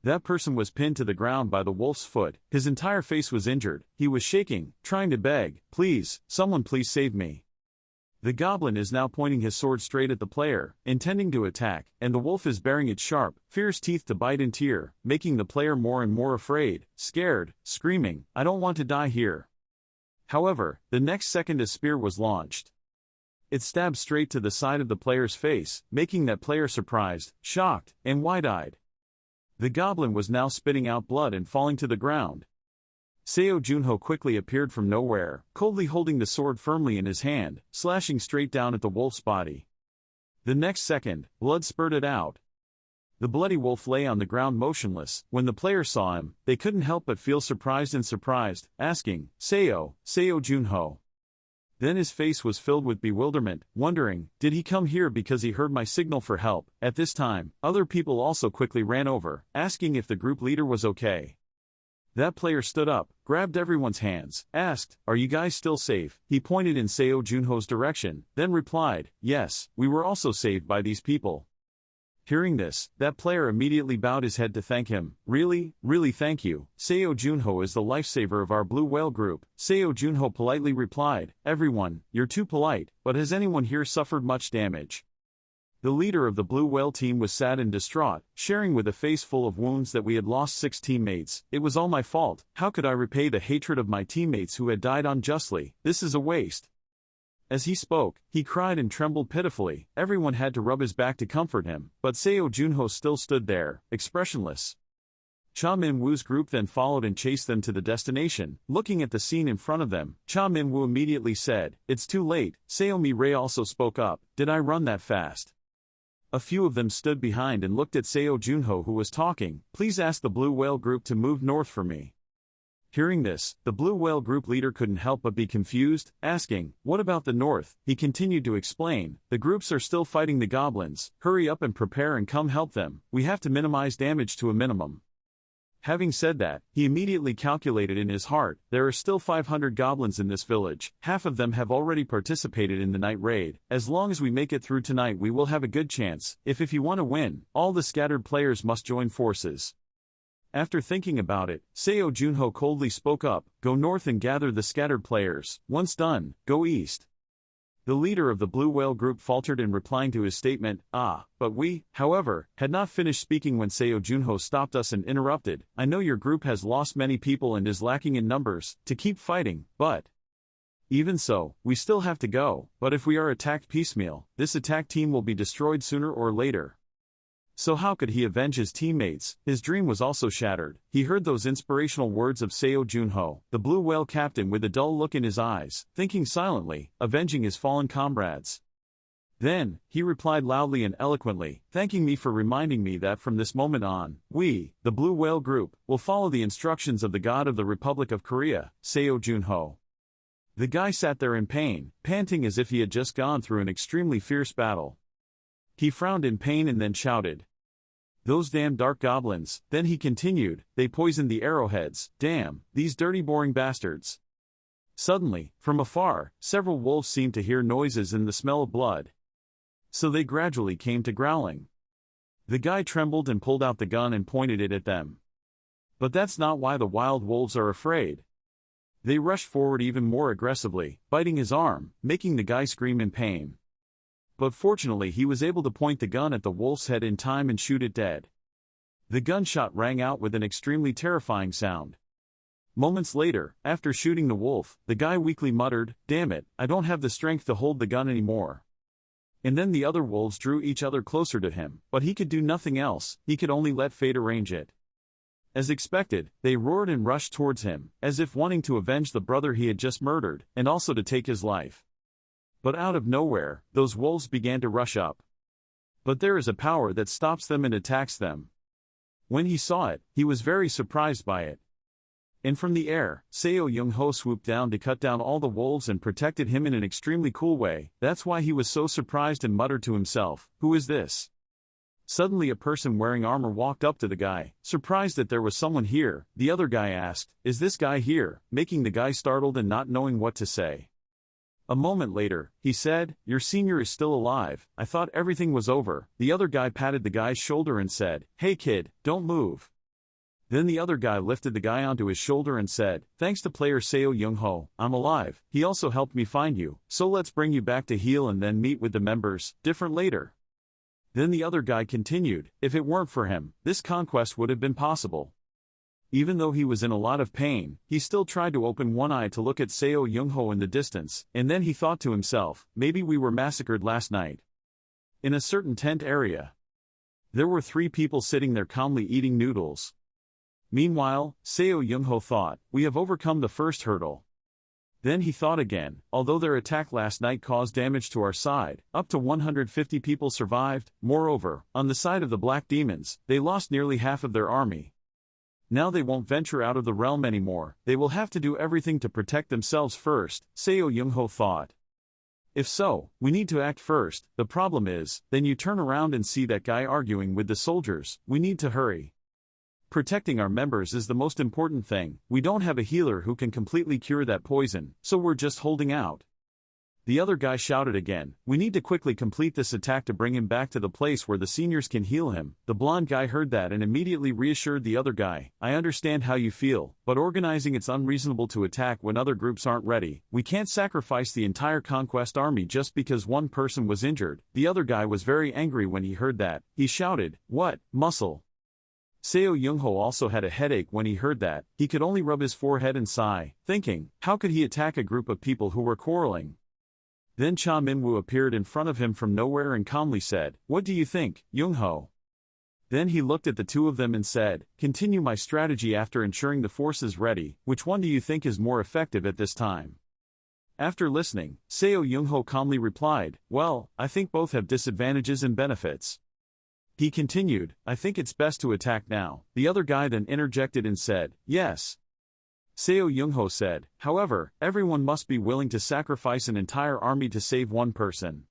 That person was pinned to the ground by the wolf's foot, his entire face was injured, he was shaking, trying to beg, "Please, someone please save me." The goblin is now pointing his sword straight at the player, intending to attack, and the wolf is baring its sharp, fierce teeth to bite and tear, making the player more and more afraid, scared, screaming, "I don't want to die here." However, the next second a spear was launched. It stabbed straight to the side of the player's face, making that player surprised, shocked, and wide-eyed. The goblin was now spitting out blood and falling to the ground. Seo Junho quickly appeared from nowhere, coldly holding the sword firmly in his hand, slashing straight down at the wolf's body. The next second, blood spurted out. The bloody wolf lay on the ground motionless. When the player saw him, they couldn't help but feel surprised, asking, Seo Junho." Then his face was filled with bewilderment, wondering, did he come here because he heard my signal for help? At this time, other people also quickly ran over, asking if the group leader was okay. That player stood up, grabbed everyone's hands, asked, "Are you guys still safe?" He pointed in Seo Junho's direction, then replied, "Yes, we were also saved by these people." Hearing this, that player immediately bowed his head to thank him. "Really, really thank you. Seo Junho is the lifesaver of our Blue Whale group." Seo Junho politely replied, "Everyone, you're too polite, but has anyone here suffered much damage?" The leader of the Blue Whale team was sad and distraught, sharing with a face full of wounds that we had lost 6 teammates. "It was all my fault. How could I repay the hatred of my teammates who had died unjustly? This is a waste." As he spoke, he cried and trembled pitifully. Everyone had to rub his back to comfort him, but Seo Junho still stood there, expressionless. Cha Min-woo's group then followed and chased them to the destination. Looking at the scene in front of them, Cha Min-woo immediately said, "It's too late." Seomi Ray also spoke up, "Did I run that fast?" A few of them stood behind and looked at Seo Junho who was talking. "Please ask the Blue Whale group to move north for me." Hearing this, the Blue Whale group leader couldn't help but be confused, asking, "What about the north?" He continued to explain, "The groups are still fighting the goblins. Hurry up and prepare and come help them. We have to minimize damage to a minimum." Having said that, he immediately calculated in his heart, there are still 500 goblins in this village, half of them have already participated in the night raid. As long as we make it through tonight we will have a good chance. If you want to win, all the scattered players must join forces. After thinking about it, Seo Junho coldly spoke up, go north and gather the scattered players. Once done, go east. The leader of the Blue Whale group faltered in replying to his statement, but we, however, had not finished speaking when Seo Junho stopped us and interrupted. I know your group has lost many people and is lacking in numbers to keep fighting, but even so, we still have to go. But if we are attacked piecemeal, this attack team will be destroyed sooner or later. So how could he avenge his teammates? His dream was also shattered. He heard those inspirational words of Seo Junho, the Blue Whale captain, with a dull look in his eyes, thinking silently, avenging his fallen comrades. Then, he replied loudly and eloquently, thanking me for reminding me that from this moment on, we, the Blue Whale group, will follow the instructions of the God of the Republic of Korea, Seo Junho. The guy sat there in pain, panting as if he had just gone through an extremely fierce battle. He frowned in pain and then shouted, those damn dark goblins. Then he continued, they poisoned the arrowheads. Damn, these dirty boring bastards. Suddenly, from afar, several wolves seemed to hear noises and the smell of blood. So they gradually came to growling. The guy trembled and pulled out the gun and pointed it at them. But that's not why the wild wolves are afraid. They rushed forward even more aggressively, biting his arm, making the guy scream in pain. But fortunately he was able to point the gun at the wolf's head in time and shoot it dead. The gunshot rang out with an extremely terrifying sound. Moments later, after shooting the wolf, the guy weakly muttered, damn it, I don't have the strength to hold the gun anymore. And then the other wolves drew each other closer to him, but he could do nothing else, he could only let fate arrange it. As expected, they roared and rushed towards him, as if wanting to avenge the brother he had just murdered, and also to take his life. But out of nowhere, those wolves began to rush up. But there is a power that stops them and attacks them. When he saw it, he was very surprised by it. And from the air, Seo Junho swooped down to cut down all the wolves and protected him in an extremely cool way. That's why he was so surprised and muttered to himself, who is this? Suddenly a person wearing armor walked up to the guy, surprised that there was someone here. The other guy asked, is this guy here, making the guy startled and not knowing what to say. A moment later, he said, your senior is still alive, I thought everything was over. The other guy patted the guy's shoulder and said, hey kid, don't move. Then the other guy lifted the guy onto his shoulder and said, thanks to player Seo Junho, I'm alive. He also helped me find you, so let's bring you back to heal and then meet with the members, different later. Then the other guy continued, if it weren't for him, this conquest would have been possible. Even though he was in a lot of pain, he still tried to open one eye to look at Seo Junho in the distance, and then he thought to himself, maybe we were massacred last night. In a certain tent area, there were 3 people sitting there calmly eating noodles. Meanwhile, Seo Junho thought, we have overcome the first hurdle. Then he thought again, although their attack last night caused damage to our side, up to 150 people survived. Moreover, on the side of the Black Demons, they lost nearly half of their army. Now they won't venture out of the realm anymore, they will have to do everything to protect themselves first, Seo Junho thought. If so, we need to act first. The problem is, then you turn around and see that guy arguing with the soldiers, we need to hurry. Protecting our members is the most important thing. We don't have a healer who can completely cure that poison, so we're just holding out. The other guy shouted again, we need to quickly complete this attack to bring him back to the place where the seniors can heal him. The blonde guy heard that and immediately reassured the other guy, I understand how you feel, but organizing it's unreasonable to attack when other groups aren't ready. We can't sacrifice the entire conquest army just because one person was injured. The other guy was very angry when he heard that. He shouted, what, muscle? Seo Junho also had a headache when he heard that. He could only rub his forehead and sigh, thinking, how could he attack a group of people who were quarreling? Then Cha Minwoo appeared in front of him from nowhere and calmly said, what do you think, Junho? Then he looked at the two of them and said, continue my strategy after ensuring the force is ready. Which one do you think is more effective at this time? After listening, Seo Junho calmly replied, well, I think both have disadvantages and benefits. He continued, I think it's best to attack now. The other guy then interjected and said, yes. Seo Junho said, however, everyone must be willing to sacrifice an entire army to save one person.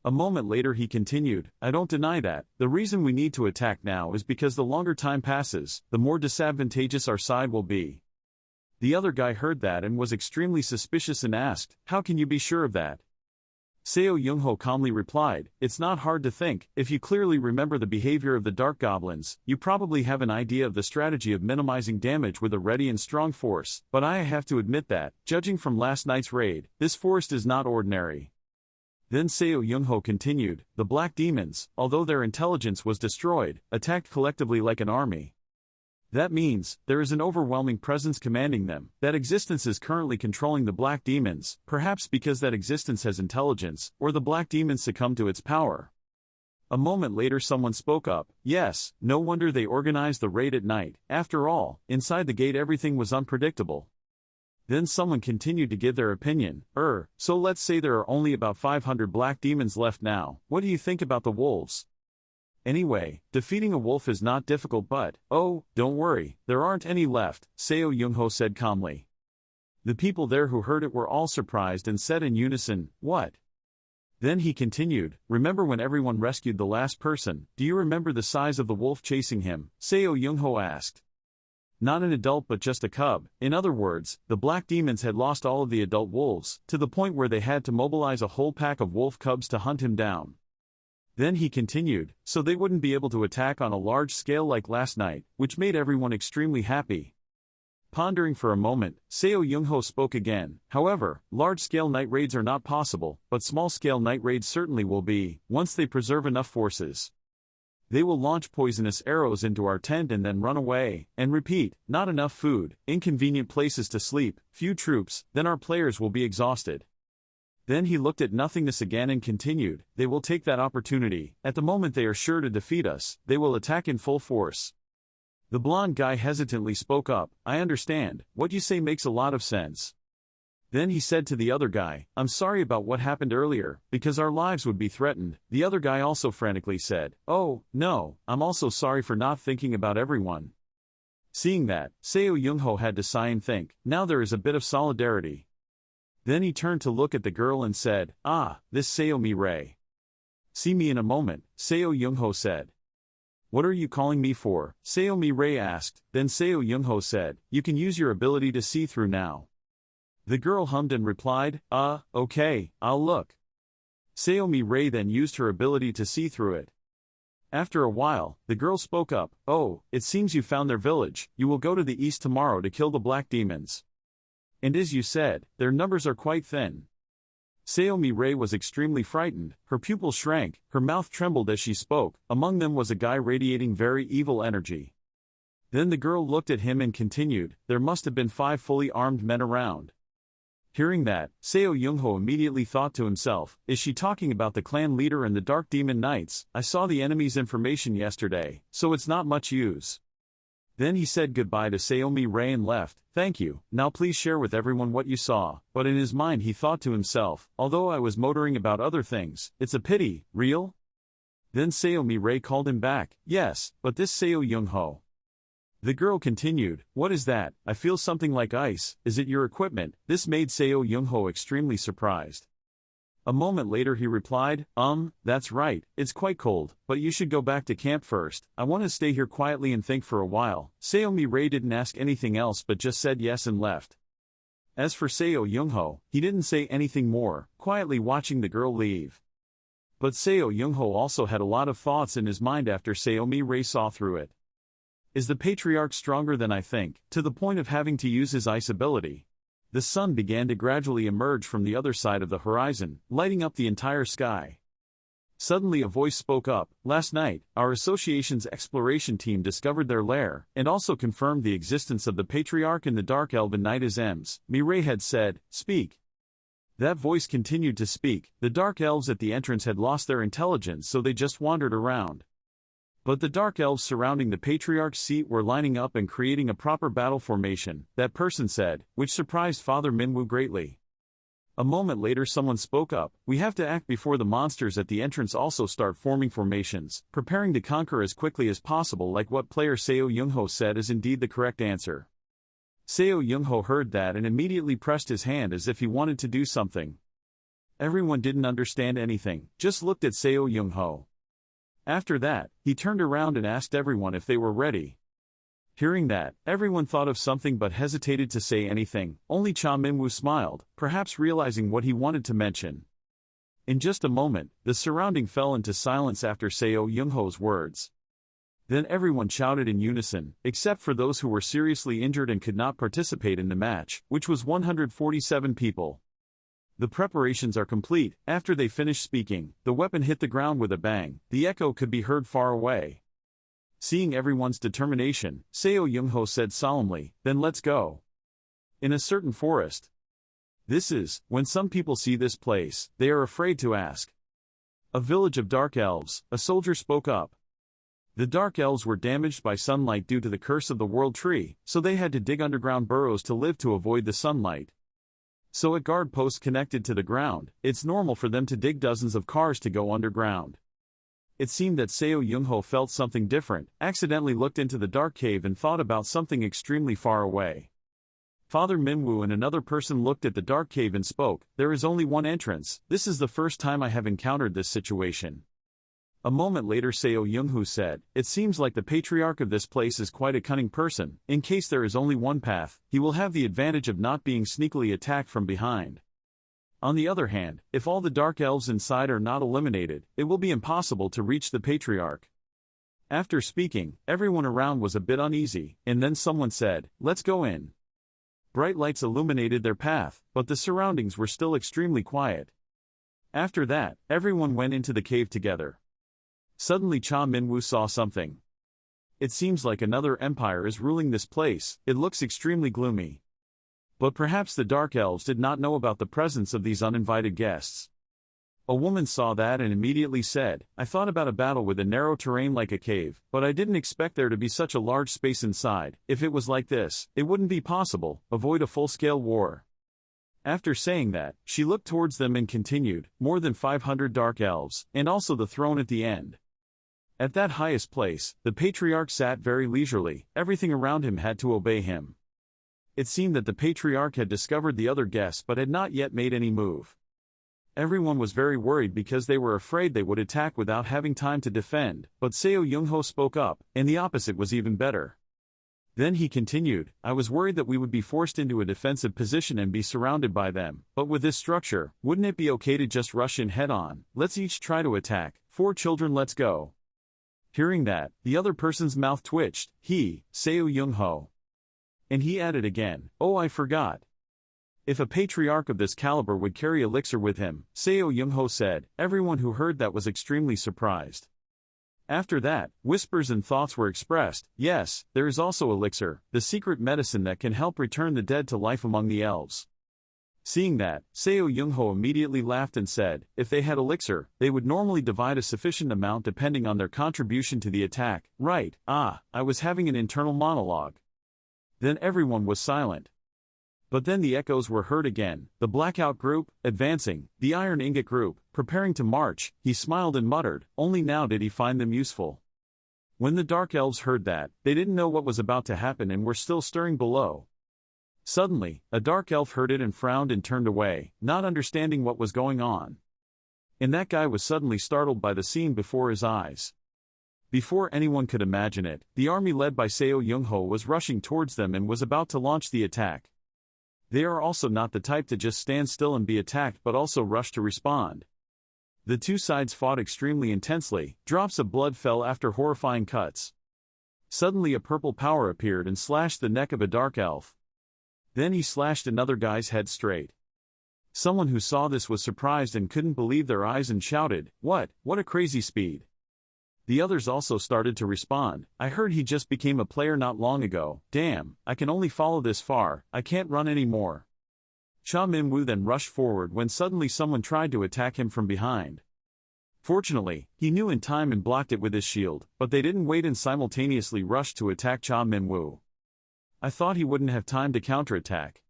A moment later he continued, I don't deny that. The reason we need to attack now is because the longer time passes, the more disadvantageous our side will be. The other guy heard that and was extremely suspicious and asked, how can you be sure of that? Seo Young-ho calmly replied, it's not hard to think. If you clearly remember the behavior of the dark goblins, you probably have an idea of the strategy of minimizing damage with a ready and strong force, but I have to admit that, judging from last night's raid, this force is not ordinary. Then Seo Young-ho continued, the black demons, although their intelligence was destroyed, attacked collectively like an army. That means, there is an overwhelming presence commanding them. That existence is currently controlling the black demons, perhaps because that existence has intelligence, or the black demons succumb to its power. A moment later someone spoke up, yes, no wonder they organized the raid at night. After all, inside the gate everything was unpredictable. Then someone continued to give their opinion, so let's say there are only about 500 black demons left now. What do you think about the wolves? Anyway, defeating a wolf is not difficult but, oh, don't worry, there aren't any left, Seo Young-ho said calmly. The people there who heard it were all surprised and said in unison, what? Then he continued, remember when everyone rescued the last person, do you remember the size of the wolf chasing him? Seo Young-ho asked. Not an adult but just a cub. In other words, the black demons had lost all of the adult wolves, to the point where they had to mobilize a whole pack of wolf cubs to hunt him down. Then he continued, so they wouldn't be able to attack on a large scale like last night, which made everyone extremely happy. Pondering for a moment, Seo Young-ho spoke again, however, large-scale night raids are not possible, but small-scale night raids certainly will be, once they preserve enough forces. They will launch poisonous arrows into our tent and then run away, and repeat, not enough food, inconvenient places to sleep, few troops, then our players will be exhausted. Then he looked at nothingness again and continued, they will take that opportunity, at the moment they are sure to defeat us, they will attack in full force. The blonde guy hesitantly spoke up, I understand, what you say makes a lot of sense. Then he said to the other guy, I'm sorry about what happened earlier, because our lives would be threatened. The other guy also frantically said, oh, no, I'm also sorry for not thinking about everyone. Seeing that, Seo Young-ho had to sigh and think, now there is a bit of solidarity. Then he turned to look at the girl and said, this Seo Mi-rae. See me in a moment, Seo Young-ho said. What are you calling me for? Seo Mi-rae asked, then Seo Young-ho said, you can use your ability to see through now. The girl hummed and replied, okay, I'll look. Seo Mi-rae then used her ability to see through it. After a while, the girl spoke up, oh, it seems you found their village, you will go to the east tomorrow to kill the black demons. And as you said, their numbers are quite thin. Seo Mi-rae was extremely frightened, her pupils shrank, her mouth trembled as she spoke, among them was a guy radiating very evil energy. Then the girl looked at him and continued, there must have been 5 fully armed men around. Hearing that, Seo Young-ho immediately thought to himself, is she talking about the clan leader and the Dark Demon Knights? I saw the enemy's information yesterday, so it's not much use. Then he said goodbye to Seo Mi-rae and left, thank you, now please share with everyone what you saw, but in his mind he thought to himself, although I was motoring about other things, it's a pity, real? Then Seo Mi-rae called him back, yes, but this Seo Young-ho. The girl continued, what is that? I feel something like ice, is it your equipment? This made Seo Young-ho extremely surprised. A moment later he replied, that's right, it's quite cold, but you should go back to camp first, I want to stay here quietly and think for a while. Seo Mi-rae didn't ask anything else but just said yes and left. As for Seo Young-ho, he didn't say anything more, quietly watching the girl leave. But Seo Young-ho also had a lot of thoughts in his mind after Seo Mi-rae saw through it. Is the patriarch stronger than I think, to the point of having to use his ice ability? The sun began to gradually emerge from the other side of the horizon, lighting up the entire sky. Suddenly a voice spoke up, last night, our association's exploration team discovered their lair, and also confirmed the existence of the patriarch and the dark elven knight as Ems. Mi-rae had said, speak. That voice continued to speak, the dark elves at the entrance had lost their intelligence so they just wandered around. But the dark elves surrounding the patriarch's seat were lining up and creating a proper battle formation, that person said, which surprised Father Minwoo greatly. A moment later someone spoke up, we have to act before the monsters at the entrance also start forming formations, preparing to conquer as quickly as possible like what player Seo Young-ho said is indeed the correct answer. Seo Young-ho heard that and immediately pressed his hand as if he wanted to do something. Everyone didn't understand anything, just looked at Seo Young-ho. After that, he turned around and asked everyone if they were ready. Hearing that, everyone thought of something but hesitated to say anything. Only Cha Minwoo smiled, perhaps realizing what he wanted to mention. In just a moment, the surrounding fell into silence after Seo Young-ho's words. Then everyone shouted in unison, except for those who were seriously injured and could not participate in the match, which was 147 people. The preparations are complete. After they finished speaking, the weapon hit the ground with a bang. The echo could be heard far away. Seeing everyone's determination, Seo Young-ho said solemnly, "Then let's go." In a certain forest. This is, when some people see this place, they are afraid to ask. A village of dark elves, a soldier spoke up. The dark elves were damaged by sunlight due to the curse of the world tree, so they had to dig underground burrows to live to avoid the sunlight. So at guard posts connected to the ground, it's normal for them to dig dozens of cars to go underground. It seemed that Seo Young-ho felt something different, accidentally looked into the dark cave and thought about something extremely far away. Father Minwoo and another person looked at the dark cave and spoke, "There is only one entrance. This is the first time I have encountered this situation." A moment later Seo Young-ho said, "It seems like the patriarch of this place is quite a cunning person. In case there is only one path, he will have the advantage of not being sneakily attacked from behind. On the other hand, if all the dark elves inside are not eliminated, it will be impossible to reach the patriarch." After speaking, everyone around was a bit uneasy, and then someone said, "Let's go in." Bright lights illuminated their path, but the surroundings were still extremely quiet. After that, everyone went into the cave together. Suddenly Cha Minwoo saw something. It seems like another empire is ruling this place. It looks extremely gloomy. But perhaps the dark elves did not know about the presence of these uninvited guests. A woman saw that and immediately said, "I thought about a battle with a narrow terrain like a cave, but I didn't expect there to be such a large space inside. If it was like this, it wouldn't be possible. Avoid a full-scale war." After saying that, she looked towards them and continued, "More than 500 dark elves, and also the throne at the end." At that highest place, the patriarch sat very leisurely. Everything around him had to obey him. It seemed that the patriarch had discovered the other guests but had not yet made any move. Everyone was very worried because they were afraid they would attack without having time to defend, but Seo Young-ho spoke up, and the opposite was even better. Then he continued, "I was worried that we would be forced into a defensive position and be surrounded by them, but with this structure, wouldn't it be okay to just rush in head-on? Let's each try to attack. 4 children, let's go." Hearing that, the other person's mouth twitched. Seo Young-ho. And he added again, "Oh, I forgot. If a patriarch of this caliber would carry elixir with him," Seo Young-ho said. Everyone who heard that was extremely surprised. After that, whispers and thoughts were expressed. Yes, there is also elixir, the secret medicine that can help return the dead to life among the elves. Seeing that, Seo Young-ho immediately laughed and said, "If they had elixir, they would normally divide a sufficient amount depending on their contribution to the attack, right?" I was having an internal monologue. Then everyone was silent. But then the echoes were heard again, the blackout group, advancing, the iron ingot group, preparing to march. He smiled and muttered, only now did he find them useful. When the dark elves heard that, they didn't know what was about to happen and were still stirring below. Suddenly, a dark elf heard it and frowned and turned away, not understanding what was going on. And that guy was suddenly startled by the scene before his eyes. Before anyone could imagine it, the army led by Seo Young-ho was rushing towards them and was about to launch the attack. They are also not the type to just stand still and be attacked but also rush to respond. The two sides fought extremely intensely, drops of blood fell after horrifying cuts. Suddenly a purple power appeared and slashed the neck of a dark elf. Then he slashed another guy's head straight. Someone who saw this was surprised and couldn't believe their eyes and shouted, What a crazy speed." The others also started to respond, "I heard he just became a player not long ago. Damn, I can only follow this far, I can't run anymore." Cha Minwoo then rushed forward when suddenly someone tried to attack him from behind. Fortunately, he knew in time and blocked it with his shield, but they didn't wait and simultaneously rushed to attack Cha Minwoo. I thought he wouldn't have time to counterattack.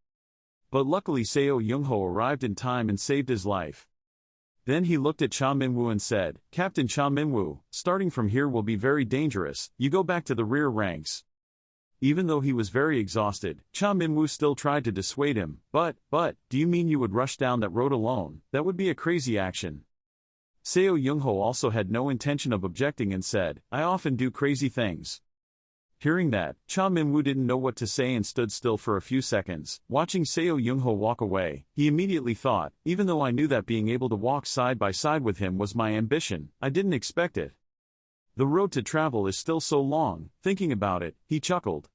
But luckily Seo Young-ho arrived in time and saved his life. Then he looked at Cha Minwoo and said, "Captain Cha Minwoo, starting from here will be very dangerous, you go back to the rear ranks." Even though he was very exhausted, Cha Minwoo still tried to dissuade him. But, do you mean you would rush down that road alone? That would be a crazy action. Seo Youngho also had no intention of objecting and said, I often do crazy things. Hearing that, Cha Minwoo didn't know what to say and stood still for a few seconds, watching Seo Youngho walk away. He immediately thought, even though I knew that being able to walk side by side with him was my ambition, I didn't expect it. The road to travel is still so long. Thinking about it, he chuckled.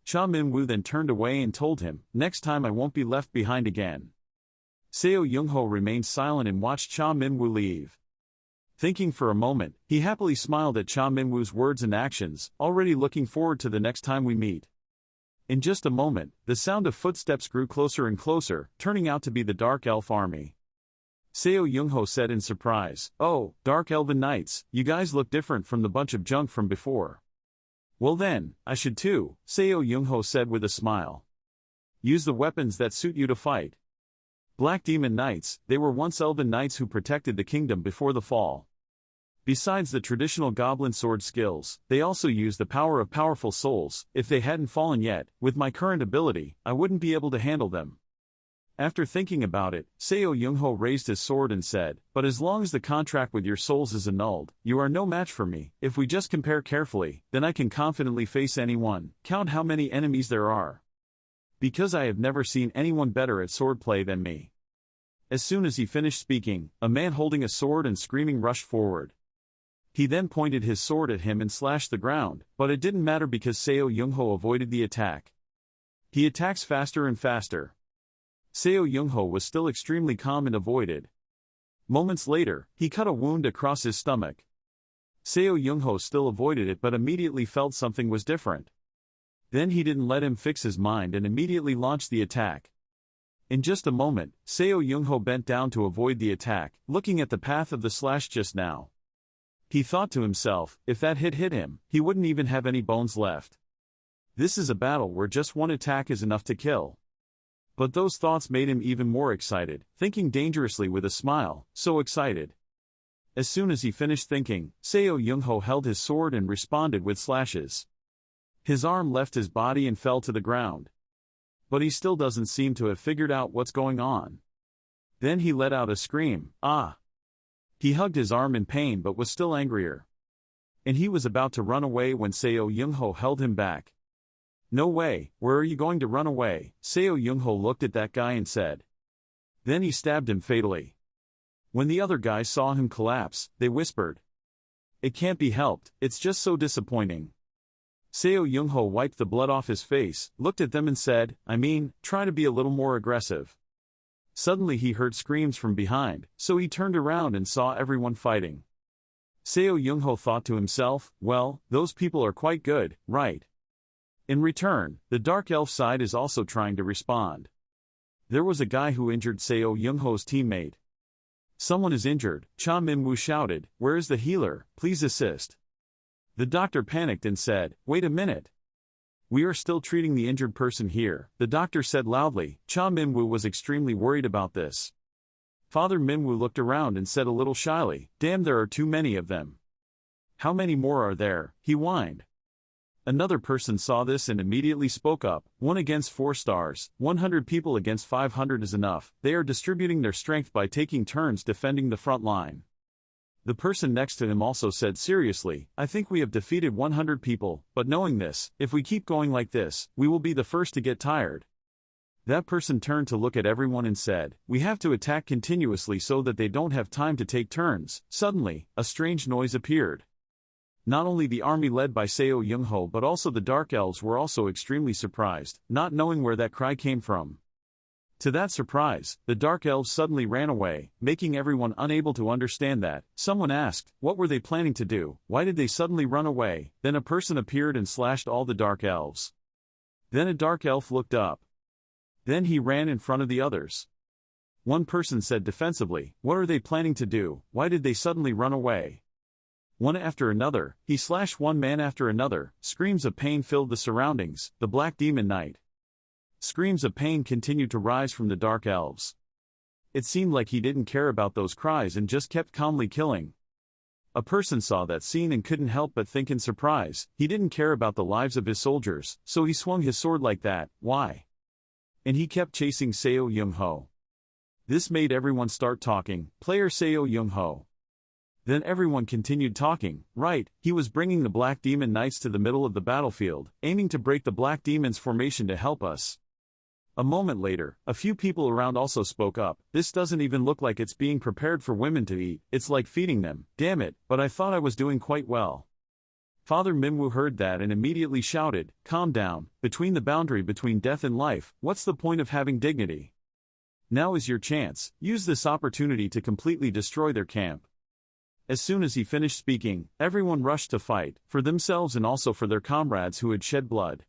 Cha Minwoo then turned away and told him, next time I won't be left behind again. Seo Youngho remained silent and watched Cha Minwoo leave. Thinking for a moment, he happily smiled at Cha Minwoo's words and actions, already looking forward to the next time we meet. In just a moment, the sound of footsteps grew closer and closer, turning out to be the Dark Elf army. Seo Youngho said in surprise, oh, Dark Elven Knights, you guys look different from the bunch of junk from before. Well then, I should too, Seo Youngho said with a smile. Use the weapons that suit you to fight. Black Demon Knights, they were once elven knights who protected the kingdom before the fall. Besides the traditional goblin sword skills, they also use the power of powerful souls. If they hadn't fallen yet, with my current ability, I wouldn't be able to handle them. After thinking about it, Seo Youngho raised his sword and said, but as long as the contract with your souls is annulled, you are no match for me. If we just compare carefully, then I can confidently face anyone. Count how many enemies there are. Because I have never seen anyone better at swordplay than me. As soon as he finished speaking, a man holding a sword and screaming rushed forward. He then pointed his sword at him and slashed the ground, but it didn't matter because Seo Youngho avoided the attack. He attacks faster and faster. Seo Youngho was still extremely calm and avoided. Moments later, he cut a wound across his stomach. Seo Youngho still avoided it but immediately felt something was different. Then he didn't let him fix his mind and immediately launched the attack. In just a moment, Seo Youngho bent down to avoid the attack, looking at the path of the slash just now. He thought to himself, if that hit him, he wouldn't even have any bones left. This is a battle where just one attack is enough to kill. But those thoughts made him even more excited, thinking dangerously with a smile, so excited. As soon as he finished thinking, Seo Youngho held his sword and responded with slashes. His arm left his body and fell to the ground. But he still doesn't seem to have figured out what's going on. Then he let out a scream, ah! He hugged his arm in pain but was still angrier. And he was about to run away when Seo Youngho held him back. No way, where are you going to run away? Seo Youngho looked at that guy and said. Then he stabbed him fatally. When the other guys saw him collapse, they whispered. It can't be helped, it's just so disappointing. Seo Youngho wiped the blood off his face, looked at them and said, try to be a little more aggressive. Suddenly he heard screams from behind, so he turned around and saw everyone fighting. Seo Youngho thought to himself, well, those people are quite good, right? In return, the Dark Elf side is also trying to respond. There was a guy who injured Seo Youngho's teammate. Someone is injured, Cha Minwoo shouted, where is the healer, please assist. The doctor panicked and said, wait a minute. We are still treating the injured person here, the doctor said loudly. Cha Minwoo was extremely worried about this. Father Minwoo looked around and said a little shyly, damn, there are too many of them. How many more are there? He whined. Another person saw this and immediately spoke up, 1 against 4 stars, 100 people against 500 is enough, they are distributing their strength by taking turns defending the front line. The person next to him also said seriously, I think we have defeated 100 people, but knowing this, if we keep going like this, we will be the first to get tired. That person turned to look at everyone and said, we have to attack continuously so that they don't have time to take turns. Suddenly, a strange noise appeared. Not only the army led by Seo Youngho but also the Dark Elves were also extremely surprised, not knowing where that cry came from. To that surprise, the Dark Elves suddenly ran away, making everyone unable to understand that. Someone asked, what were they planning to do? Why did they suddenly run away? Then a person appeared and slashed all the Dark Elves. Then a Dark Elf looked up. Then he ran in front of the others. One person said defensively, what are they planning to do? Why did they suddenly run away? One after another, he slashed one man after another. Screams of pain filled the surroundings. The Black Demon Knight. Screams of pain continued to rise from the Dark Elves. It seemed like he didn't care about those cries and just kept calmly killing. A person saw that scene and couldn't help but think in surprise. He didn't care about the lives of his soldiers, so he swung his sword like that. Why? And he kept chasing Seo Young-ho. This made everyone start talking. Player Seo Young-ho. Then everyone continued talking. Right, he was bringing the Black Demon Knights to the middle of the battlefield, aiming to break the Black Demon's formation to help us. A moment later, a few people around also spoke up. This doesn't even look like it's being prepared for women to eat, it's like feeding them. Damn it, but I thought I was doing quite well. Father Minwoo heard that and immediately shouted, calm down, between the boundary between death and life, what's the point of having dignity? Now is your chance, use this opportunity to completely destroy their camp. As soon as he finished speaking, everyone rushed to fight, for themselves and also for their comrades who had shed blood.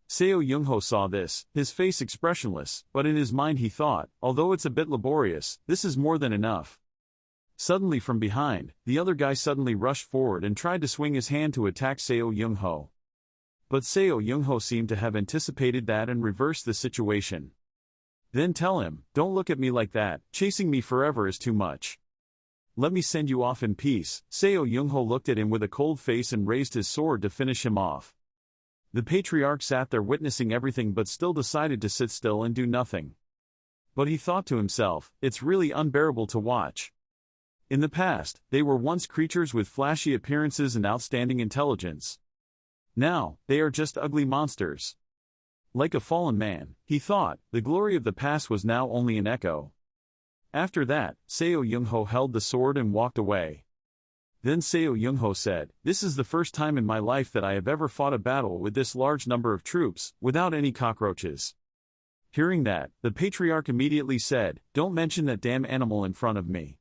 Seo Young-ho saw this, his face expressionless, but in his mind he thought, although it's a bit laborious, this is more than enough. Suddenly from behind, the other guy suddenly rushed forward and tried to swing his hand to attack Seo Young-ho. But Seo Young-ho seemed to have anticipated that and reversed the situation. Then tell him, don't look at me like that, chasing me forever is too much. Let me send you off in peace. Seo Young-ho looked at him with a cold face and raised his sword to finish him off. The patriarch sat there witnessing everything but still decided to sit still and do nothing. But he thought to himself, it's really unbearable to watch. In the past, they were once creatures with flashy appearances and outstanding intelligence. Now, they are just ugly monsters. Like a fallen man, he thought, the glory of the past was now only an echo. After that, Seo Young-ho held the sword and walked away. Then Seo Young-ho said, this is the first time in my life that I have ever fought a battle with this large number of troops, without any cockroaches. Hearing that, the patriarch immediately said, don't mention that damn animal in front of me.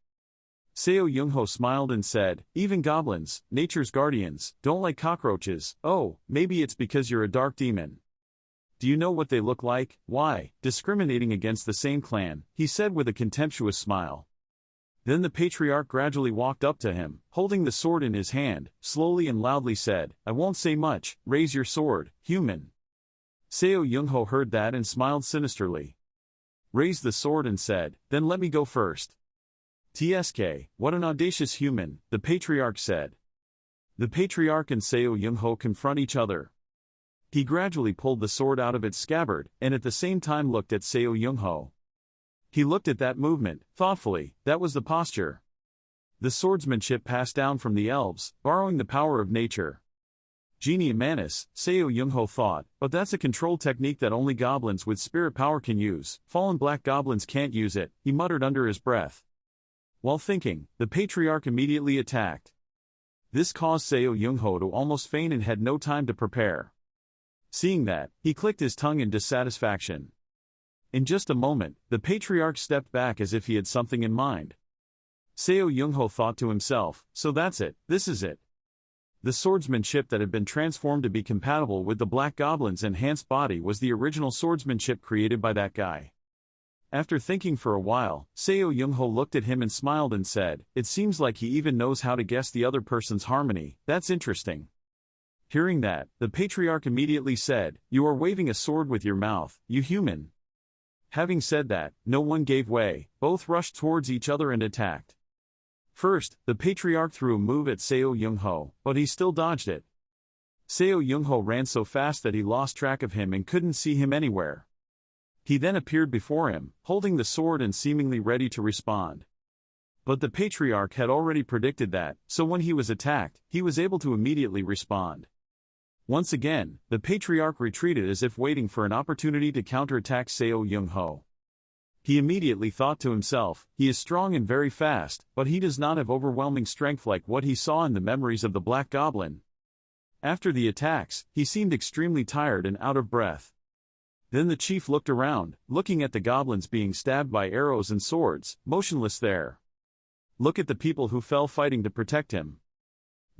Seo Young-ho smiled and said, even goblins, nature's guardians, don't like cockroaches. Oh, maybe it's because you're a dark demon. Do you know what they look like? Why, discriminating against the same clan, he said with a contemptuous smile. Then the patriarch gradually walked up to him, holding the sword in his hand, slowly and loudly said, I won't say much, raise your sword, human. Seo Young-ho heard that and smiled sinisterly. Raised the sword and said, then let me go first. TSK, what an audacious human, the patriarch said. The patriarch and Seo Young-ho confront each other. He gradually pulled the sword out of its scabbard, and at the same time looked at Seo Young-ho. He looked at that movement, thoughtfully, that was the posture. The swordsmanship passed down from the elves, borrowing the power of nature. Genie Manus, Seo Young-ho thought, but that's a control technique that only goblins with spirit power can use, fallen black goblins can't use it, he muttered under his breath. While thinking, the patriarch immediately attacked. This caused Seo Young-ho to almost faint and had no time to prepare. Seeing that, he clicked his tongue in dissatisfaction. In just a moment, the patriarch stepped back as if he had something in mind. Seo Young-ho thought to himself, so that's it, this is it. The swordsmanship that had been transformed to be compatible with the Black Goblin's enhanced body was the original swordsmanship created by that guy. After thinking for a while, Seo Young-ho looked at him and smiled and said, it seems like he even knows how to guess the other person's harmony, that's interesting. Hearing that, the patriarch immediately said, you are waving a sword with your mouth, you human. Having said that, no one gave way, both rushed towards each other and attacked. First, the patriarch threw a move at Seo Young-ho, but he still dodged it. Seo Young-ho ran so fast that he lost track of him and couldn't see him anywhere. He then appeared before him, holding the sword and seemingly ready to respond. But the patriarch had already predicted that, so when he was attacked, he was able to immediately respond. Once again, the patriarch retreated as if waiting for an opportunity to counterattack Seo Young-ho. He immediately thought to himself, he is strong and very fast, but he does not have overwhelming strength like what he saw in the memories of the Black Goblin. After the attacks, he seemed extremely tired and out of breath. Then the chief looked around, looking at the goblins being stabbed by arrows and swords, motionless there. Look at the people who fell fighting to protect him.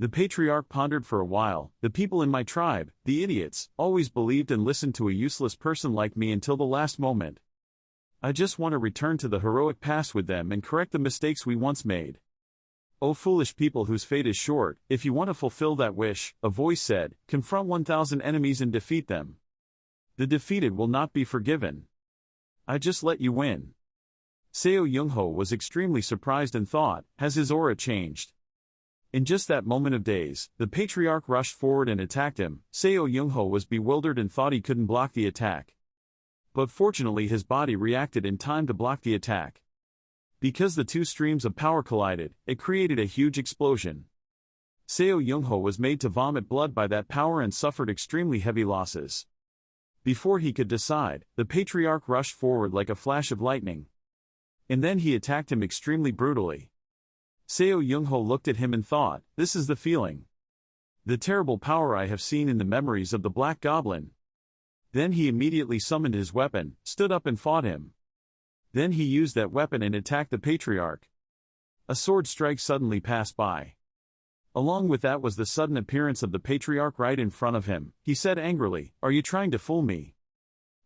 The patriarch pondered for a while, the people in my tribe, the idiots, always believed and listened to a useless person like me until the last moment. I just want to return to the heroic past with them and correct the mistakes we once made. O foolish people whose fate is short, if you want to fulfill that wish, a voice said, confront 1,000 enemies and defeat them. The defeated will not be forgiven. I just let you win. Seo Young-ho was extremely surprised and thought, has his aura changed? In just that moment of daze, the patriarch rushed forward and attacked him. Seo Young-ho was bewildered and thought he couldn't block the attack. But fortunately his body reacted in time to block the attack. Because the two streams of power collided, it created a huge explosion. Seo Young-ho was made to vomit blood by that power and suffered extremely heavy losses. Before he could decide, the patriarch rushed forward like a flash of lightning. And then he attacked him extremely brutally. Seo Young-ho looked at him and thought, this is the feeling. The terrible power I have seen in the memories of the Black Goblin. Then he immediately summoned his weapon, stood up and fought him. Then he used that weapon and attacked the patriarch. A sword strike suddenly passed by. Along with that was the sudden appearance of the patriarch right in front of him. He said angrily, "Are you trying to fool me?"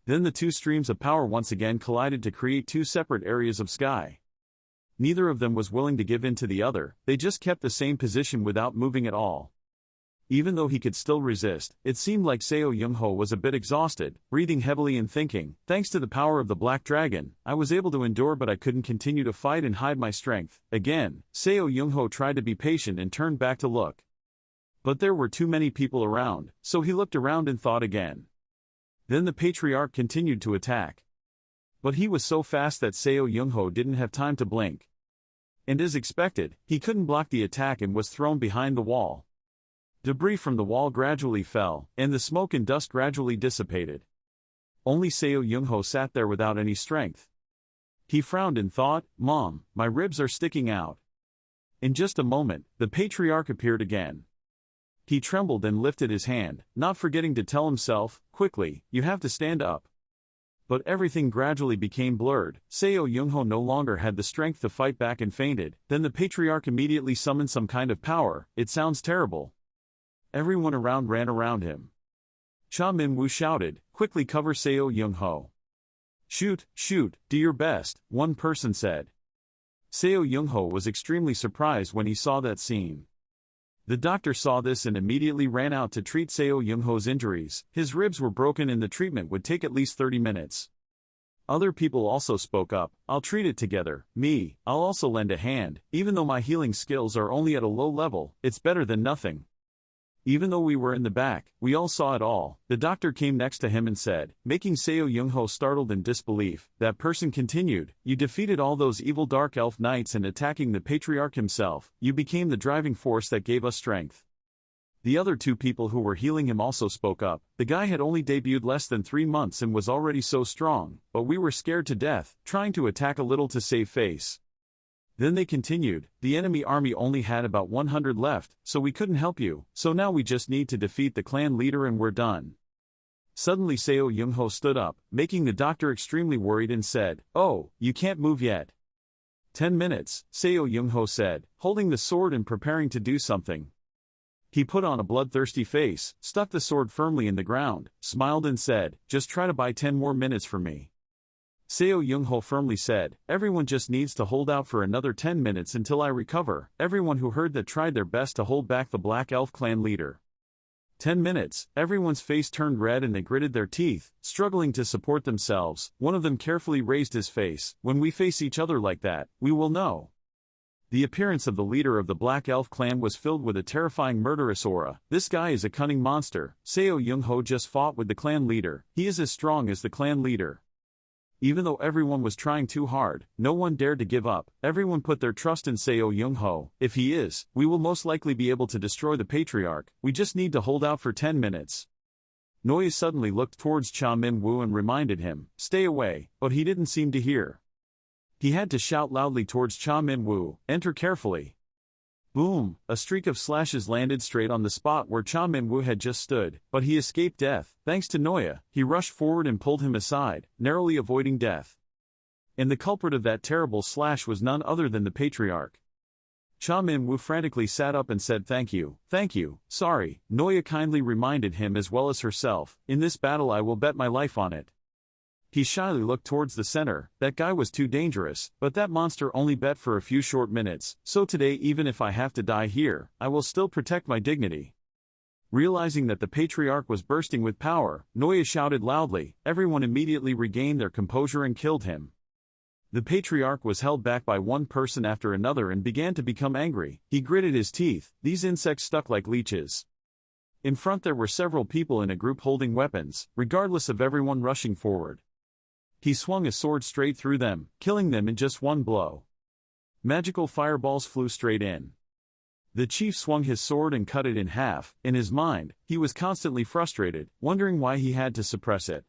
Then the two streams of power once again collided to create two separate areas of sky. Neither of them was willing to give in to the other, they just kept the same position without moving at all. Even though he could still resist, it seemed like Seo Young-ho was a bit exhausted, breathing heavily and thinking, thanks to the power of the Black Dragon, I was able to endure but I couldn't continue to fight and hide my strength. Again, Seo Young-ho tried to be patient and turned back to look. But there were too many people around, so he looked around and thought again. Then the patriarch continued to attack. But he was so fast that Seo Young-ho didn't have time to blink. And as expected, he couldn't block the attack and was thrown behind the wall. Debris from the wall gradually fell, and the smoke and dust gradually dissipated. Only Seo Young-ho sat there without any strength. He frowned and thought, "Mom, my ribs are sticking out." In just a moment, the patriarch appeared again. He trembled and lifted his hand, not forgetting to tell himself, quickly, "You have to stand up." But everything gradually became blurred. Seo Young-ho no longer had the strength to fight back and fainted. Then the patriarch immediately summoned some kind of power. It sounds terrible. Everyone around ran around him. Cha Min-woo shouted, "Quickly cover Seo Young-ho." "Shoot, shoot, do your best," one person said. Seo Young-ho was extremely surprised when he saw that scene. The doctor saw this and immediately ran out to treat Seo Young-ho's injuries. His ribs were broken and the treatment would take at least 30 minutes. Other people also spoke up, "I'll treat it together. Me, I'll also lend a hand. Even though my healing skills are only at a low level, it's better than nothing." Even though we were in the back, we all saw it all. The doctor came next to him and said, making Seo Young-ho startled in disbelief. That person continued, "You defeated all those evil dark elf knights and attacking the patriarch himself, you became the driving force that gave us strength." The other two people who were healing him also spoke up. The guy had only debuted less than 3 months and was already so strong, but we were scared to death, trying to attack a little to save face. Then they continued, "The enemy army only had about 100 left, so we couldn't help you, so now we just need to defeat the clan leader and we're done." Suddenly Seo Young-ho stood up, making the doctor extremely worried and said, "Oh, you can't move yet." 10 minutes, Seo Young-ho said, holding the sword and preparing to do something. He put on a bloodthirsty face, stuck the sword firmly in the ground, smiled and said, "Just try to buy 10 more minutes for me." Seo Young-ho firmly said, "Everyone just needs to hold out for another 10 minutes until I recover." Everyone who heard that tried their best to hold back the Black Elf clan leader. 10 minutes, everyone's face turned red and they gritted their teeth, struggling to support themselves. One of them carefully raised his face. "When we face each other like that, we will know." The appearance of the leader of the Black Elf clan was filled with a terrifying murderous aura. This guy is a cunning monster. Seo Young-ho just fought with the clan leader. He is as strong as the clan leader. Even though everyone was trying too hard, no one dared to give up. Everyone put their trust in Seo Young-ho. If he is, we will most likely be able to destroy the patriarch. We just need to hold out for 10 minutes. Noya suddenly looked towards Cha Min-woo and reminded him, "Stay away," but he didn't seem to hear. He had to shout loudly towards Cha Min-woo, "Enter carefully." Boom! A streak of slashes landed straight on the spot where Cha Min-woo had just stood, but he escaped death. Thanks to Noya, he rushed forward and pulled him aside, narrowly avoiding death. And the culprit of that terrible slash was none other than the patriarch. Cha Min-woo frantically sat up and said, "Thank you, sorry." Noya kindly reminded him as well as herself, "In this battle I will bet my life on it." He shyly looked towards the center. That guy was too dangerous, but that monster only bet for a few short minutes, so today even if I have to die here, I will still protect my dignity. Realizing that the patriarch was bursting with power, Noya shouted loudly. Everyone immediately regained their composure and killed him. The patriarch was held back by one person after another and began to become angry. He gritted his teeth, these insects stuck like leeches. In front there were several people in a group holding weapons, regardless of everyone rushing forward. He swung a sword straight through them, killing them in just one blow. Magical fireballs flew straight in. The chief swung his sword and cut it in half. In his mind, he was constantly frustrated, wondering why he had to suppress it.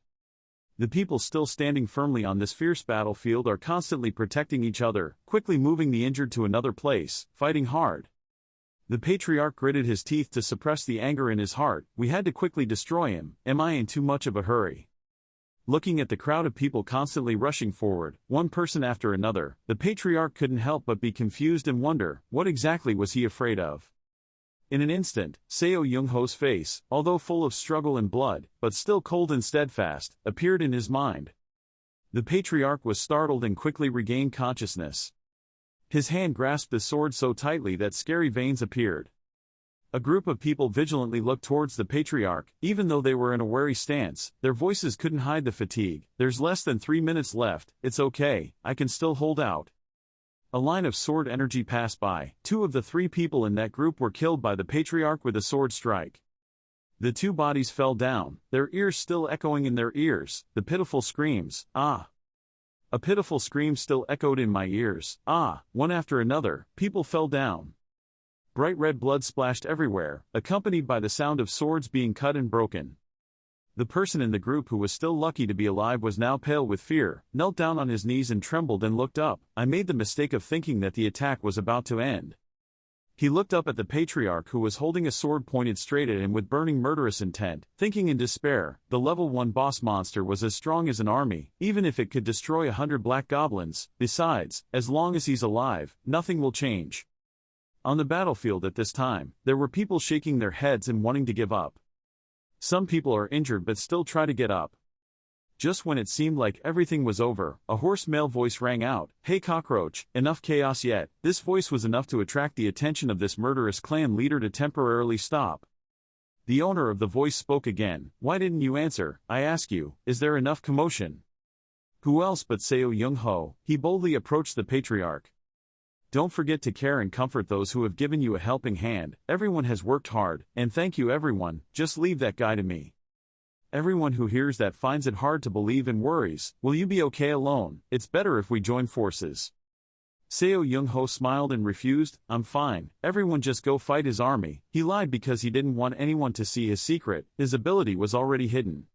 The people still standing firmly on this fierce battlefield are constantly protecting each other, quickly moving the injured to another place, fighting hard. The patriarch gritted his teeth to suppress the anger in his heart. We had to quickly destroy him. Am I in too much of a hurry? Looking at the crowd of people constantly rushing forward, one person after another, the patriarch couldn't help but be confused and wonder, what exactly was he afraid of? In an instant, Seo Young-ho's face, although full of struggle and blood, but still cold and steadfast, appeared in his mind. The patriarch was startled and quickly regained consciousness. His hand grasped the sword so tightly that scary veins appeared. A group of people vigilantly looked towards the patriarch, even though they were in a wary stance. Their voices couldn't hide the fatigue. There's less than 3 minutes left, it's okay, I can still hold out. A line of sword energy passed by. 2 of the 3 people in that group were killed by the patriarch with a sword strike. The 2 bodies fell down, their ears still echoing in their ears, the pitiful screams, ah! A pitiful scream still echoed in my ears, ah! One after another, people fell down. Bright red blood splashed everywhere, accompanied by the sound of swords being cut and broken. The person in the group who was still lucky to be alive was now pale with fear, knelt down on his knees and trembled and looked up. I made the mistake of thinking that the attack was about to end. He looked up at the patriarch who was holding a sword pointed straight at him with burning murderous intent, thinking in despair, the level 1 boss monster was as strong as an army, even if it could destroy 100 black goblins. Besides, as long as he's alive, nothing will change. On the battlefield at this time, there were people shaking their heads and wanting to give up. Some people are injured but still try to get up. Just when it seemed like everything was over, a hoarse male voice rang out, "Hey cockroach, enough chaos yet." This voice was enough to attract the attention of this murderous clan leader to temporarily stop. The owner of the voice spoke again, "Why didn't you answer? I ask you, is there enough commotion?" Who else but Seo Young-ho? He boldly approached the patriarch. "Don't forget to care and comfort those who have given you a helping hand. Everyone has worked hard, and thank you everyone, just leave that guy to me." Everyone who hears that finds it hard to believe and worries, will you be okay alone? It's better if we join forces. Seo Young-ho smiled and refused, "I'm fine, everyone just go fight his army." He lied because he didn't want anyone to see his secret, his ability was already hidden.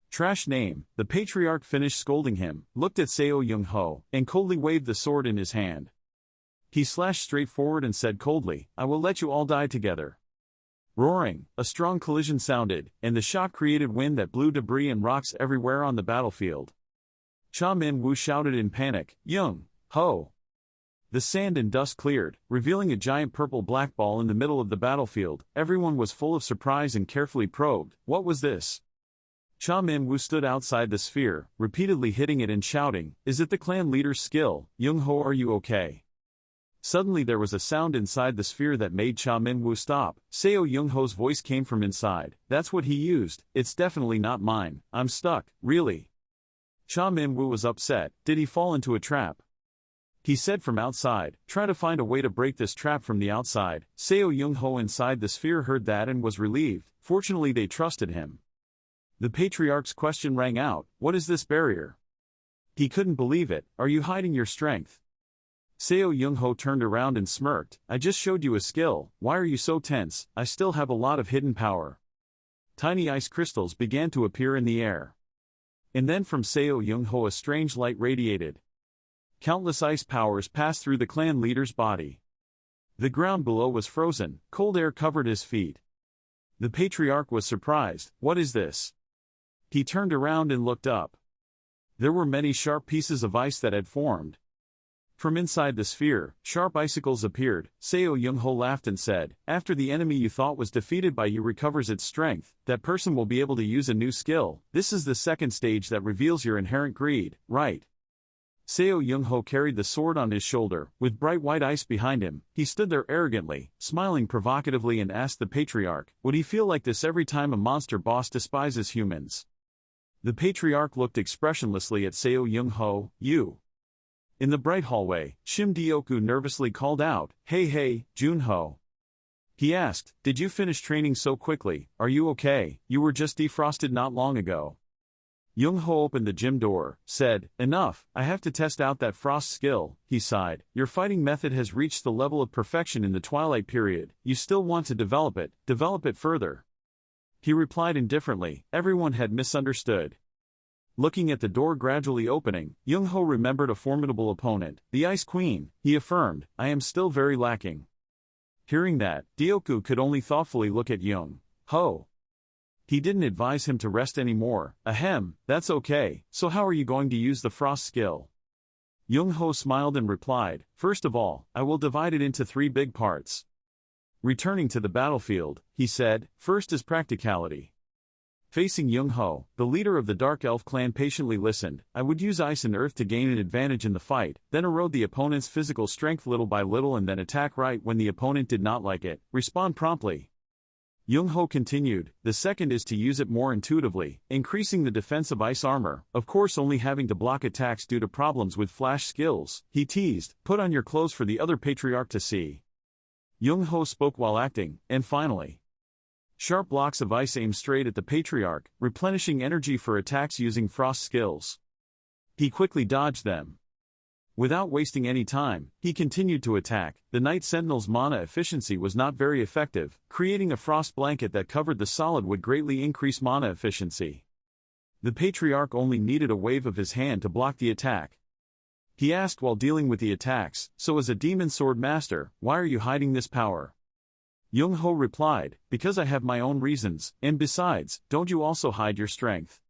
Trash name, the patriarch finished scolding him, looked at Seo Young-ho, and coldly waved the sword in his hand. He slashed straight forward and said coldly, "I will let you all die together." Roaring, a strong collision sounded, and the shock created wind that blew debris and rocks everywhere on the battlefield. Cha Min-woo shouted in panic, "Young-ho!" The sand and dust cleared, revealing a giant purple-black ball in the middle of the battlefield. Everyone was full of surprise and carefully probed, what was this? Cha Min-woo stood outside the sphere, repeatedly hitting it and shouting, "Is it the clan leader's skill? Young-ho, are you okay?" Suddenly there was a sound inside the sphere that made Cha Min-woo stop. Seo Young-ho's voice came from inside. "That's what he used, it's definitely not mine, I'm stuck, really." Cha Min-woo was upset. Did he fall into a trap? He said from outside, "Try to find a way to break this trap from the outside." Seo Young-ho inside the sphere heard that and was relieved. Fortunately they trusted him. The patriarch's question rang out, "What is this barrier?" He couldn't believe it. "Are you hiding your strength?" Seo Young-ho turned around and smirked, "I just showed you a skill, why are you so tense? I still have a lot of hidden power." Tiny ice crystals began to appear in the air. And then from Seo Young-ho a strange light radiated. Countless ice powers passed through the clan leader's body. The ground below was frozen, cold air covered his feet. The patriarch was surprised, "What is this?" He turned around and looked up. There were many sharp pieces of ice that had formed. From inside the sphere, sharp icicles appeared. Seo Young-ho laughed and said, "After the enemy you thought was defeated by you recovers its strength, that person will be able to use a new skill. This is the second stage that reveals your inherent greed, right?" Seo Young-ho carried the sword on his shoulder, with bright white ice behind him. He stood there arrogantly, smiling provocatively and asked the patriarch, would he feel like this every time a monster boss despises humans? The patriarch looked expressionlessly at Seo Young-ho. "You In the bright hallway, Shim Dioku nervously called out, "Hey, Junho." He asked, "Did you finish training so quickly? Are you okay? You were just defrosted not long ago." Jung-ho opened the gym door, said, "Enough, I have to test out that frost skill." He sighed, "Your fighting method has reached the level of perfection in the twilight period, you still want to develop it further." He replied indifferently, everyone had misunderstood. Looking at the door gradually opening, Jung-ho remembered a formidable opponent, the Ice Queen. He affirmed, "I am still very lacking." Hearing that, Dioku could only thoughtfully look at Jung-ho. He didn't advise him to rest anymore. "Ahem, that's okay, so how are you going to use the frost skill?" Jung-ho smiled and replied, "First of all, I will divide it into 3 big parts." Returning to the battlefield, he said, "First is practicality." Facing Jung-ho, the leader of the Dark Elf clan patiently listened. "I would use ice and earth to gain an advantage in the fight, then erode the opponent's physical strength little by little and then attack right when the opponent did not like it, respond promptly." Jung-ho continued, "The second is to use it more intuitively, increasing the defense of ice armor, of course only having to block attacks due to problems with flash skills." He teased, "Put on your clothes for the other patriarch to see." Jung-ho spoke while acting, and finally, sharp blocks of ice aimed straight at the patriarch, replenishing energy for attacks using frost skills. He quickly dodged them. Without wasting any time, he continued to attack. The Night Sentinel's mana efficiency was not very effective. Creating a frost blanket that covered the solid would greatly increase mana efficiency. The patriarch only needed a wave of his hand to block the attack. He asked while dealing with the attacks, "So as a demon sword master, why are you hiding this power?" Jung-ho replied, "Because I have my own reasons, and besides, don't you also hide your strength?"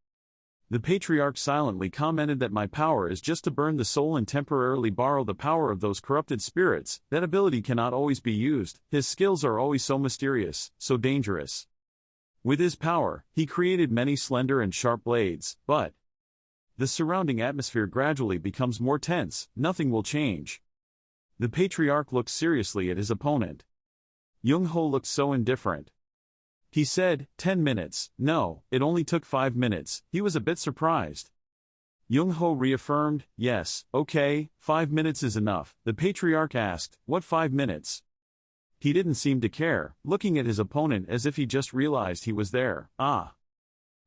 The patriarch silently commented that my power is just to burn the soul and temporarily borrow the power of those corrupted spirits. That ability cannot always be used. His skills are always so mysterious, so dangerous. With his power, he created many slender and sharp blades, but the surrounding atmosphere gradually becomes more tense. Nothing will change. The patriarch looked seriously at his opponent. Jung-ho looked so indifferent. He said, 10 minutes, no, it only took 5 minutes. He was a bit surprised. Jung-ho reaffirmed, "Yes, okay, 5 minutes is enough." The patriarch asked, "What 5 minutes?" He didn't seem to care, looking at his opponent as if he just realized he was there. "Ah."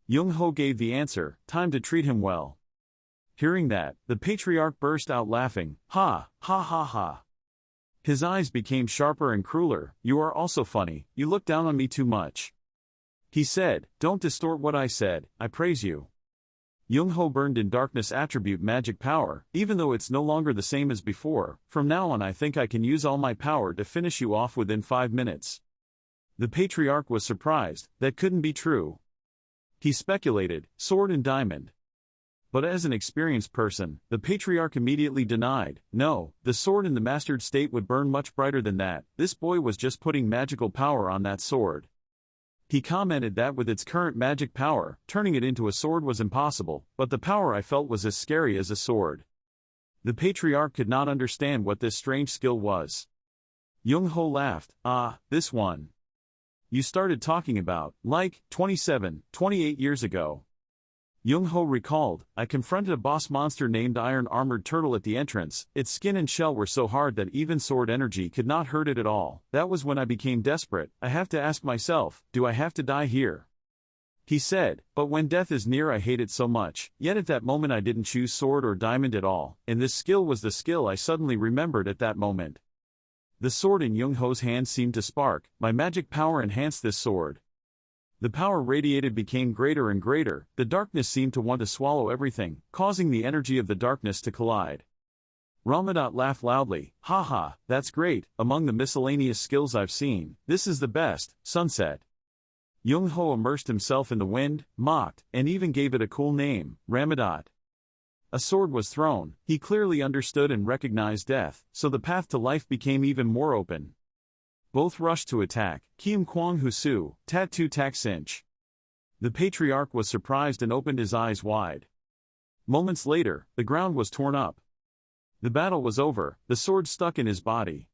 Jung-ho gave the answer, "Time to treat him well." Hearing that, the patriarch burst out laughing, "Ha, ha ha ha." His eyes became sharper and crueler. "You are also funny, you look down on me too much." He said, "Don't distort what I said, I praise you." Jung-ho burned in darkness attribute magic power, even though it's no longer the same as before. "From now on I think I can use all my power to finish you off within 5 minutes. The patriarch was surprised, that couldn't be true. He speculated, sword and diamond. But as an experienced person, the patriarch immediately denied, "No, the sword in the mastered state would burn much brighter than that. This boy was just putting magical power on that sword." He commented that with its current magic power, turning it into a sword was impossible, but the power I felt was as scary as a sword. The patriarch could not understand what this strange skill was. Jung-ho laughed, "Ah, this one. You started talking about, like, 27, 28 years ago." Jung-ho recalled, "I confronted a boss monster named Iron Armored Turtle at the entrance. Its skin and shell were so hard that even sword energy could not hurt it at all. That was when I became desperate. I have to ask myself, do I have to die here?" He said, "But when death is near I hate it so much." Yet at that moment I didn't choose sword or diamond at all, and this skill was the skill I suddenly remembered at that moment. The sword in Jung-ho's hand seemed to spark. My magic power enhanced this sword. The power radiated became greater and greater. The darkness seemed to want to swallow everything, causing the energy of the darkness to collide. Ramadat laughed loudly, "Ha, that's great. Among the miscellaneous skills I've seen, this is the best." Sunset. Jung-ho immersed himself in the wind, mocked, and even gave it a cool name, Ramadat. A sword was thrown. He clearly understood and recognized death, so the path to life became even more open. Both rushed to attack. Kim Kwang Husu, Tattoo Tak Cinch. The patriarch was surprised and opened his eyes wide. Moments later, the ground was torn up. The battle was over, the sword stuck in his body.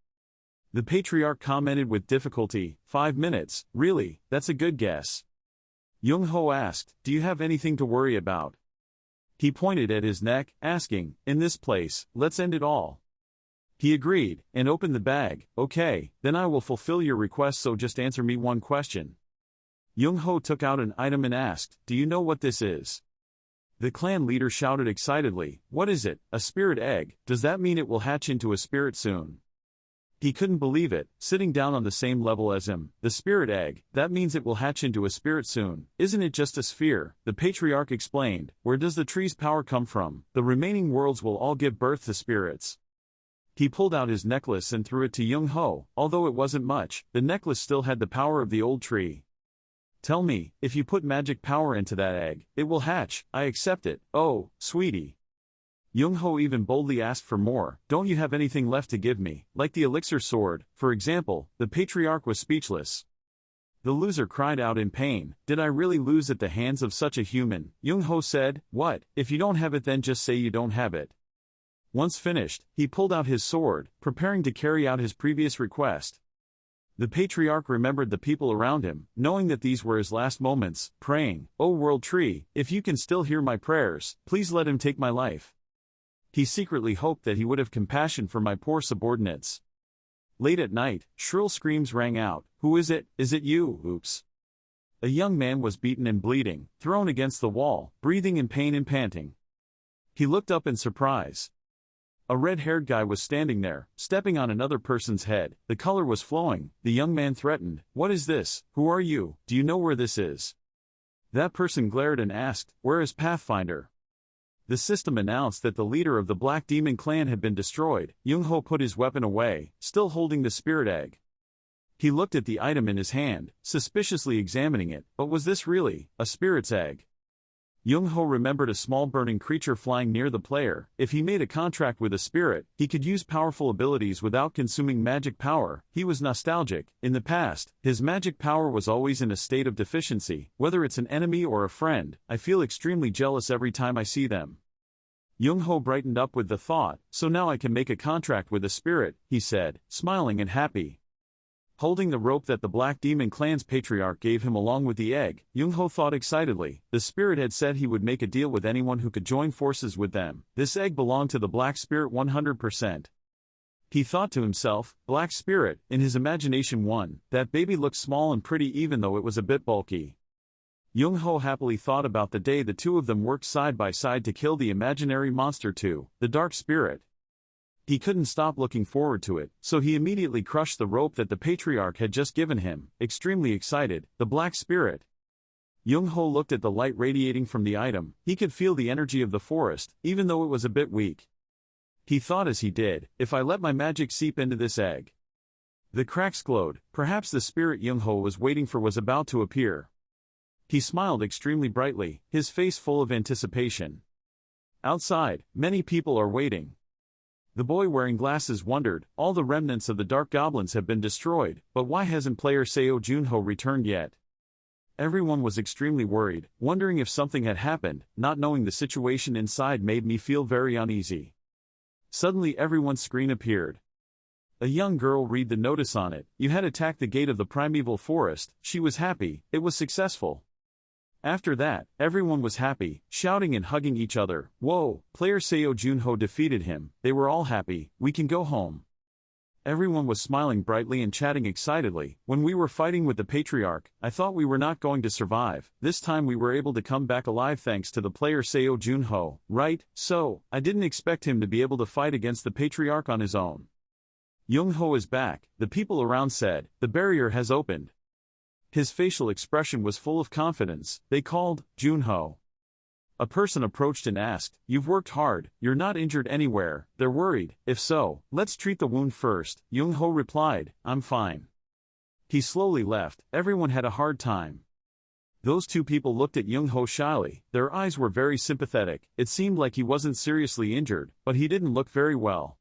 The patriarch commented with difficulty, 5 minutes, really, that's a good guess. Jung-ho asked, "Do you have anything to worry about?" He pointed at his neck, asking, "In this place, let's end it all." He agreed, and opened the bag. "Okay, then I will fulfill your request, so just answer me one question." Young-ho took out an item and asked, "Do you know what this is?" The clan leader shouted excitedly, "What is it? A spirit egg? Does that mean it will hatch into a spirit soon?" He couldn't believe it, sitting down on the same level as him. "The spirit egg, that means it will hatch into a spirit soon. Isn't it just a sphere?" The patriarch explained. "Where does the tree's power come from? The remaining worlds will all give birth to spirits." He pulled out his necklace and threw it to Young-ho. Although it wasn't much, the necklace still had the power of the old tree. "Tell me, if you put magic power into that egg, it will hatch. I accept it." "Oh, sweetie." Young-ho even boldly asked for more. "Don't you have anything left to give me, like the elixir sword, for example?" The patriarch was speechless. The loser cried out in pain. "Did I really lose at the hands of such a human?" Young-ho said, "What? If you don't have it, then just say you don't have it." Once finished, he pulled out his sword, preparing to carry out his previous request. The patriarch remembered the people around him, knowing that these were his last moments, praying, "O world tree, if you can still hear my prayers, please let him take my life." He secretly hoped that he would have compassion for my poor subordinates. Late at night, shrill screams rang out. "Who is it? Is it you?" Oops. A young man was beaten and bleeding, thrown against the wall, breathing in pain and panting. He looked up in surprise. A red-haired guy was standing there, stepping on another person's head. The color was flowing. The young man threatened, "What is this? Who are you? Do you know where this is?" That person glared and asked, "Where is Pathfinder?" The system announced that the leader of the Black Demon clan had been destroyed. Young-ho put his weapon away, still holding the spirit egg. He looked at the item in his hand, suspiciously examining it. But was this really a spirit's egg? Young-ho remembered a small burning creature flying near the player. If he made a contract with a spirit, he could use powerful abilities without consuming magic power. He was nostalgic. In the past, his magic power was always in a state of deficiency. Whether it's an enemy or a friend, I feel extremely jealous every time I see them. Young-ho brightened up with the thought, "So now I can make a contract with a spirit," he said, smiling and happy. Holding the rope that the Black Demon clan's patriarch gave him along with the egg, Young-ho thought excitedly. The spirit had said he would make a deal with anyone who could join forces with them. This egg belonged to the Black Spirit 100%. He thought to himself, "Black Spirit," in his imagination. That baby looked small and pretty even though it was a bit bulky. Young-ho happily thought about the day the two of them worked side by side to kill the imaginary monster too, the Dark Spirit. He couldn't stop looking forward to it, so he immediately crushed the rope that the patriarch had just given him, extremely excited. The Black Spirit. Young-ho looked at the light radiating from the item. He could feel the energy of the forest, even though it was a bit weak. He thought as he did, "If I let my magic seep into this egg." The cracks glowed. Perhaps the spirit Young-ho was waiting for was about to appear. He smiled extremely brightly, his face full of anticipation. Outside, many people are waiting. The boy wearing glasses wondered, "All the remnants of the Dark Goblins have been destroyed, but why hasn't player Seo Junho returned yet?" Everyone was extremely worried, wondering if something had happened. Not knowing the situation inside made me feel very uneasy. Suddenly everyone's screen appeared. A young girl read the notice on it. "You had attacked the gate of the primeval forest." She was happy, it was successful. After that, everyone was happy, shouting and hugging each other. "Whoa, player Seo Junho defeated him." They were all happy. "We can go home." Everyone was smiling brightly and chatting excitedly. "When we were fighting with the patriarch, I thought we were not going to survive. This time we were able to come back alive thanks to the player Seo Junho, right? So, I didn't expect him to be able to fight against the patriarch on his own." Young-ho is back, the people around said. "The barrier has opened." His facial expression was full of confidence. They called, "Junho." A person approached and asked, "You've worked hard, you're not injured anywhere?" They're worried. "If so, let's treat the wound first." Young-ho replied, "I'm fine." He slowly left. Everyone had a hard time. Those two people looked at Young-ho shyly. Their eyes were very sympathetic. It seemed like he wasn't seriously injured, but he didn't look very well.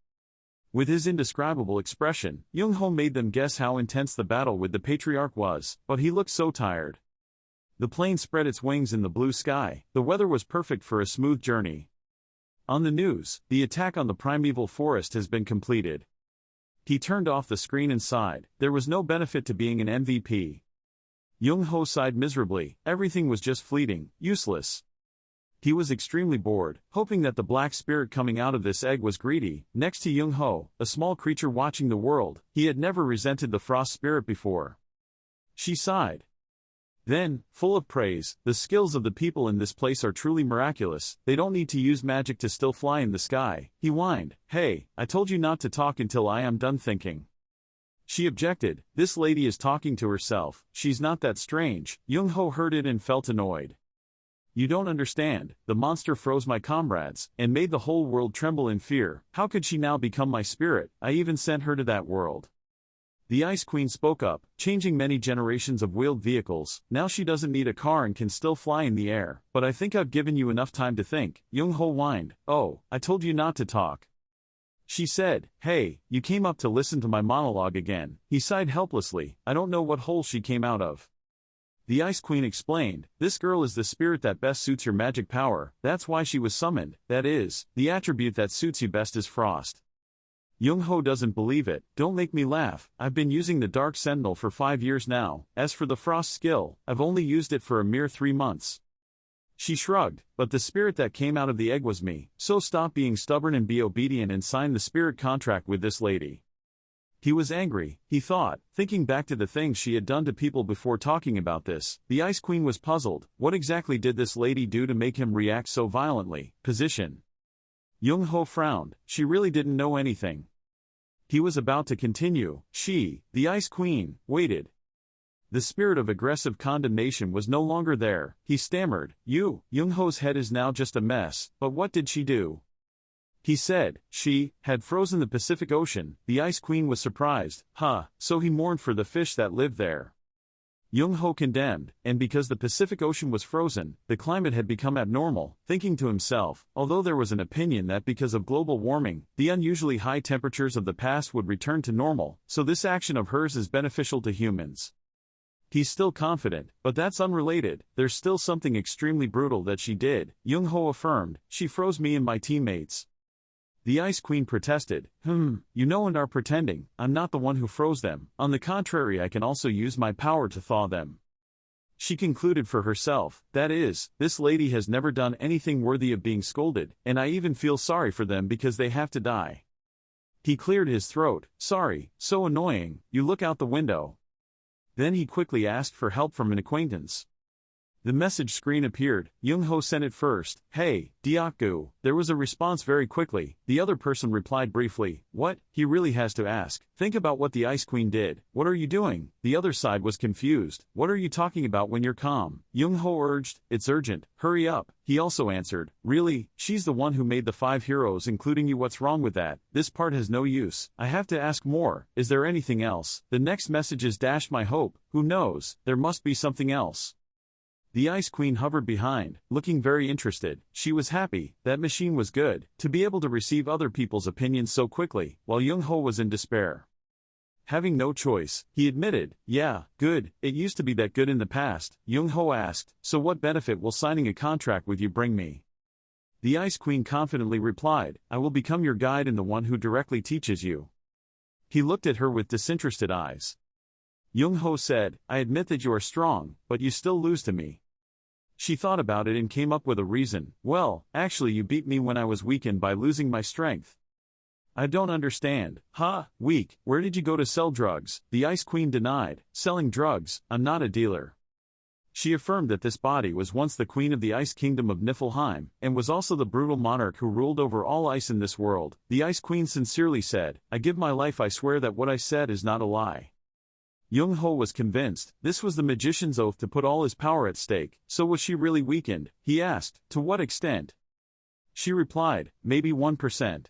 With his indescribable expression, Young-ho made them guess how intense the battle with the patriarch was, but he looked so tired. The plane spread its wings in the blue sky. The weather was perfect for a smooth journey. On the news, the attack on the primeval forest has been completed. He turned off the screen and sighed. There was no benefit to being an MVP. Young-ho sighed miserably. Everything was just fleeting, useless. He was extremely bored, hoping that the black spirit coming out of this egg was greedy. Next to Young Ho, a small creature watching the world, he had never resented the frost spirit before. She sighed. Then, full of praise, the skills of the people in this place are truly miraculous, they don't need to use magic to still fly in the sky, he whined. Hey, I told you not to talk until I am done thinking. She objected, this lady is talking to herself, she's not that strange. Young Ho heard it and felt annoyed. You don't understand, the monster froze my comrades, and made the whole world tremble in fear. How could she now become my spirit? I even sent her to that world. The Ice Queen spoke up, changing many generations of wheeled vehicles. Now she doesn't need a car and can still fly in the air. But I think I've given you enough time to think. Young Ho whined. Oh, I told you not to talk. She said, hey, you came up to listen to my monologue again. He sighed helplessly. I don't know what hole she came out of. The Ice Queen explained, this girl is the spirit that best suits your magic power, that's why she was summoned, that is, the attribute that suits you best is frost. Young Ho doesn't believe it. Don't make me laugh, I've been using the Dark Sentinel for 5 years now, as for the frost skill, I've only used it for a mere 3 months. She shrugged, but the spirit that came out of the egg was me, so stop being stubborn and be obedient and sign the spirit contract with this lady. He was angry, he thought, thinking back to the things she had done to people before talking about this. The Ice Queen was puzzled. What exactly did this lady do to make him react so violently? Position. Young Ho frowned, she really didn't know anything. He was about to continue. She, the Ice Queen, waited. The spirit of aggressive condemnation was no longer there. He stammered, Young Ho's head is now just a mess, but what did she do? He said, she had frozen the Pacific Ocean. The Ice Queen was surprised. So he mourned for the fish that lived there. Young Ho condemned, and because the Pacific Ocean was frozen, the climate had become abnormal, thinking to himself, although there was an opinion that because of global warming, the unusually high temperatures of the past would return to normal, so this action of hers is beneficial to humans. He's still confident, but that's unrelated, there's still something extremely brutal that she did, Young Ho affirmed, she froze me and my teammates. The Ice Queen protested, you know and are pretending, I'm not the one who froze them, on the contrary I can also use my power to thaw them. She concluded for herself, that is, this lady has never done anything worthy of being scolded, and I even feel sorry for them because they have to die. He cleared his throat, sorry, so annoying, you look out the window. Then he quickly asked for help from an acquaintance. The message screen appeared. Young Ho sent it first. Hey, Diakgu. There was a response very quickly. The other person replied briefly. What? He really has to ask. Think about what the Ice Queen did. What are you doing? The other side was confused. What are you talking about when you're calm? Young Ho urged. It's urgent. Hurry up. He also answered. Really? She's the one who made the 5 heroes including you. What's wrong with that? This part has no use. I have to ask more. Is there anything else? The next message is my hope. Who knows? There must be something else. The Ice Queen hovered behind, looking very interested. She was happy, that machine was good, to be able to receive other people's opinions so quickly, while Young Ho was in despair. Having no choice, he admitted, yeah, good, it used to be that good in the past. Young Ho asked, so what benefit will signing a contract with you bring me? The Ice Queen confidently replied, I will become your guide and the one who directly teaches you. He looked at her with disinterested eyes. Young Ho said, I admit that you are strong, but you still lose to me. She thought about it and came up with a reason. Well, actually you beat me when I was weakened by losing my strength. I don't understand. Weak, where did you go to sell drugs? The Ice Queen denied. Selling drugs, I'm not a dealer. She affirmed that this body was once the queen of the Ice Kingdom of Niflheim, and was also the brutal monarch who ruled over all ice in this world. The Ice Queen sincerely said, I give my life, I swear that what I said is not a lie. Young Ho was convinced, this was the magician's oath to put all his power at stake. So was she really weakened? He asked, to what extent? She replied, maybe 1%.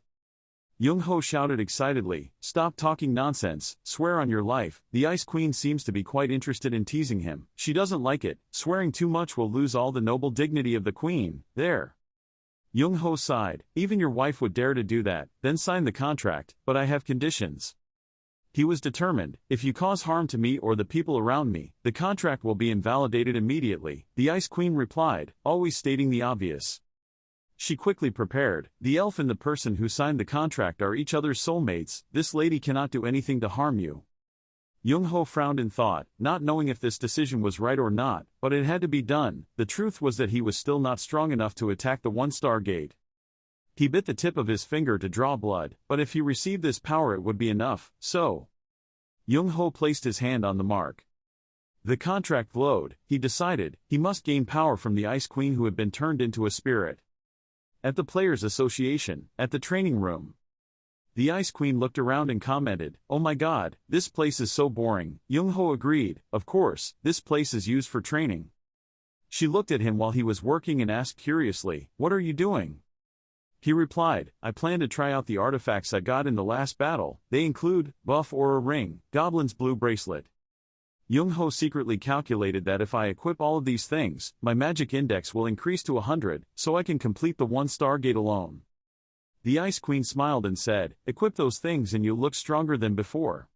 Young Ho shouted excitedly, stop talking nonsense, swear on your life. The Ice Queen seems to be quite interested in teasing him. She doesn't like it, swearing too much will lose all the noble dignity of the queen. There. Young Ho sighed, even your wife would dare to do that, then sign the contract, but I have conditions. He was determined, if you cause harm to me or the people around me, the contract will be invalidated immediately. The Ice Queen replied, always stating the obvious. She quickly prepared, the elf and the person who signed the contract are each other's soulmates, this lady cannot do anything to harm you. Young-ho frowned in thought, not knowing if this decision was right or not, but it had to be done. The truth was that he was still not strong enough to attack the one-star gate. He bit the tip of his finger to draw blood, but if he received this power it would be enough, so. Young-ho placed his hand on the mark. The contract glowed. He decided, he must gain power from the Ice Queen who had been turned into a spirit. At the Players' Association, at the training room. The Ice Queen looked around and commented, "Oh my god, this place is so boring." Young-ho agreed, "Of course, this place is used for training." She looked at him while he was working and asked curiously, "What are you doing?" He replied, "I plan to try out the artifacts I got in the last battle. They include, buff aura ring, goblin's blue bracelet." Young-ho secretly calculated that if I equip all of these things, my magic index will increase to 100, so I can complete the one-star gate alone. The Ice Queen smiled and said, "Equip those things and you'll look stronger than before."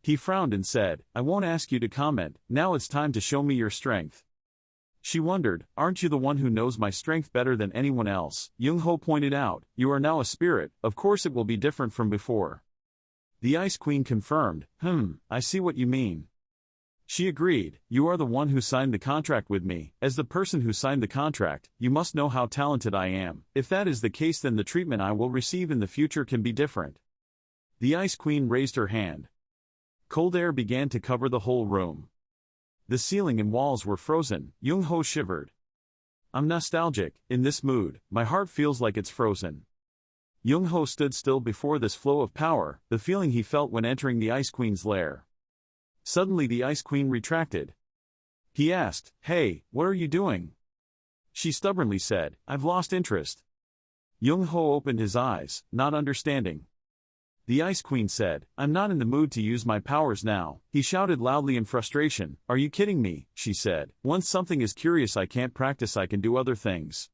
He frowned and said, "I won't ask you to comment, now it's time to show me your strength." She wondered, "Aren't you the one who knows my strength better than anyone else?" Young-ho pointed out, "You are now a spirit, of course it will be different from before." The Ice Queen confirmed, I see what you mean." She agreed, "You are the one who signed the contract with me. As the person who signed the contract, you must know how talented I am. If that is the case then the treatment I will receive in the future can be different." The Ice Queen raised her hand. Cold air began to cover the whole room. The ceiling and walls were frozen. Young-ho shivered. "I'm nostalgic, in this mood, my heart feels like it's frozen." Young-ho stood still before this flow of power, the feeling he felt when entering the Ice Queen's lair. Suddenly the Ice Queen retracted. He asked, "Hey, what are you doing?" She stubbornly said, "I've lost interest." Young-ho opened his eyes, not understanding. The Ice Queen said, "I'm not in the mood to use my powers now." He shouted loudly in frustration, "Are you kidding me?" She said, "Once something is curious I can't practice, I can do other things."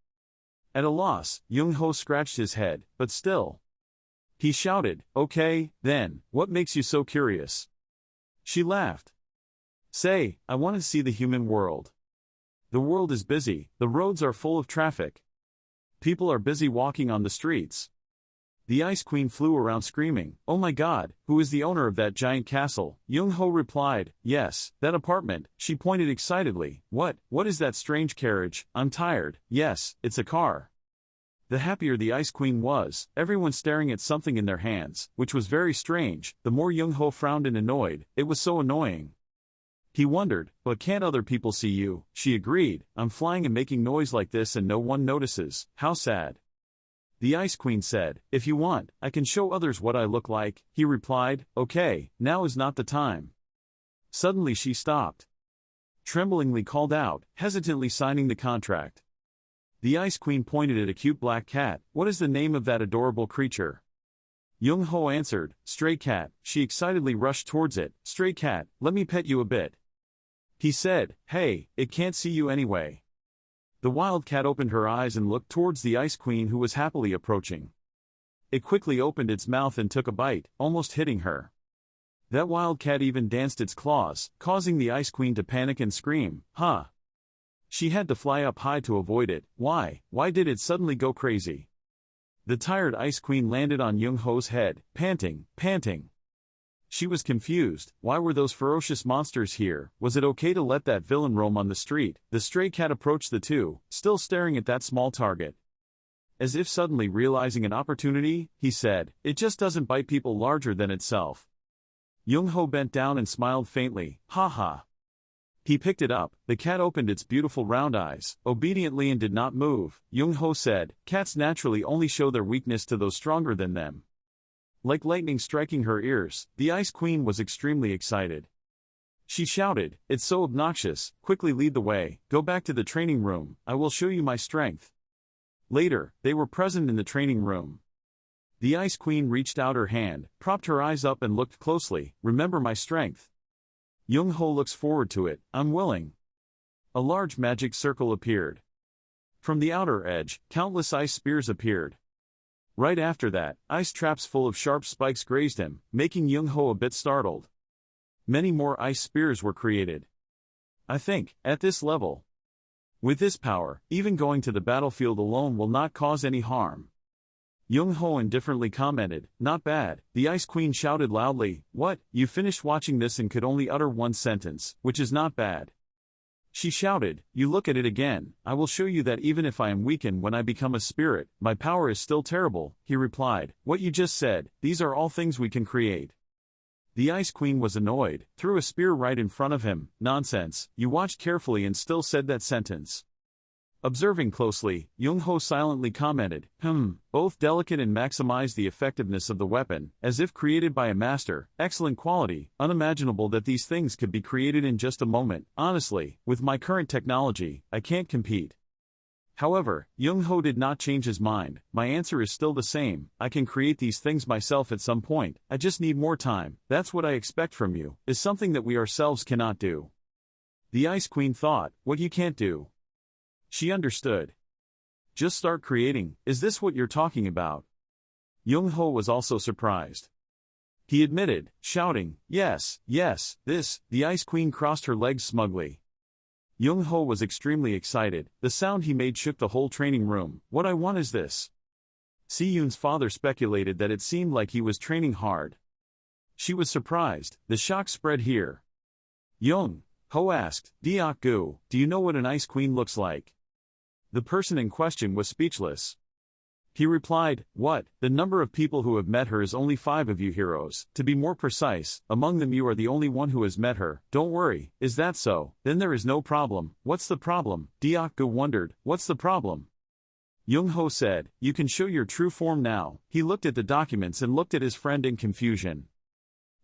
At a loss, Young-ho scratched his head, but still. He shouted, "Okay, then, what makes you so curious?" She laughed. "Say, I want to see the human world. The world is busy, the roads are full of traffic. People are busy walking on the streets." The Ice Queen flew around screaming, "Oh my god, who is the owner of that giant castle?" Young-ho replied, "Yes, that apartment." She pointed excitedly, What is that strange carriage? I'm tired." "Yes, it's a car." The happier the Ice Queen was, everyone staring at something in their hands, which was very strange. The more Young-ho frowned and annoyed, it was so annoying. He wondered, "But can't other people see you?" She agreed, "I'm flying and making noise like this and no one notices. How sad." The Ice Queen said, "If you want, I can show others what I look like." He replied, "Okay, now is not the time." Suddenly she stopped. Tremblingly called out, hesitantly signing the contract. The Ice Queen pointed at a cute black cat. "What is the name of that adorable creature?" Young-ho answered, "Stray cat." She excitedly rushed towards it. "Stray cat, let me pet you a bit." He said, "Hey, it can't see you anyway." The wild cat opened her eyes and looked towards the Ice Queen who was happily approaching. It quickly opened its mouth and took a bite, almost hitting her. That wild cat even danced its claws, causing the Ice Queen to panic and scream, "Huh!" She had to fly up high to avoid it. Why did it suddenly go crazy? The tired Ice Queen landed on Young-ho's head, panting. She was confused. Why were those ferocious monsters here? Was it okay to let that villain roam on the street? The stray cat approached the two, still staring at that small target. As if suddenly realizing an opportunity, he said, "It just doesn't bite people larger than itself." Young-ho bent down and smiled faintly, "Ha ha." He picked it up. The cat opened its beautiful round eyes, obediently, and did not move. Young-ho said, "Cats naturally only show their weakness to those stronger than them." Like lightning striking her ears, the Ice Queen was extremely excited. She shouted, "It's so obnoxious, quickly lead the way, go back to the training room, I will show you my strength." Later, they were present in the training room. The Ice Queen reached out her hand, propped her eyes up and looked closely. "Remember my strength." Young-ho looks forward to it. "I'm willing." A large magic circle appeared. From the outer edge, countless ice spears appeared. Right after that, ice traps full of sharp spikes grazed him, making Young-ho a bit startled. Many more ice spears were created. I think, at this level, with this power, even going to the battlefield alone will not cause any harm. Young-ho indifferently commented, "Not bad." The Ice Queen shouted loudly, "What? You finished watching this and could only utter one sentence, which is not bad." She shouted, "You look at it again. I will show you that even if I am weakened when I become a spirit, my power is still terrible." He replied, "What you just said, these are all things we can create." The Ice Queen was annoyed, threw a spear right in front of him. "Nonsense, you watched carefully and still said that sentence." Observing closely, Young-ho silently commented, both delicate and maximize the effectiveness of the weapon, as if created by a master, excellent quality, unimaginable that these things could be created in just a moment. Honestly, with my current technology, I can't compete. However, Young-ho did not change his mind. My answer is still the same. I can create these things myself at some point. I just need more time. That's what I expect from you, is something that we ourselves cannot do. The Ice Queen thought, what you can't do? She understood. Just start creating, is this what you're talking about? Young-ho was also surprised. He admitted, shouting, yes, this. The Ice Queen crossed her legs smugly. Young-ho was extremely excited. The sound he made shook the whole training room. What I want is this. Si-yoon's father speculated that it seemed like he was training hard. She was surprised. The shock spread here. Young-ho asked, "Deok-gu, do you know what an Ice Queen looks like?" The person in question was speechless. He replied, "What? The number of people who have met her is only 5 of you heroes. To be more precise, among them you are the only one who has met her. Don't worry, is that so? Then there is no problem." "What's the problem?" Deok-gu wondered. "What's the problem?" Young-ho said, "You can show your true form now." He looked at the documents and looked at his friend in confusion.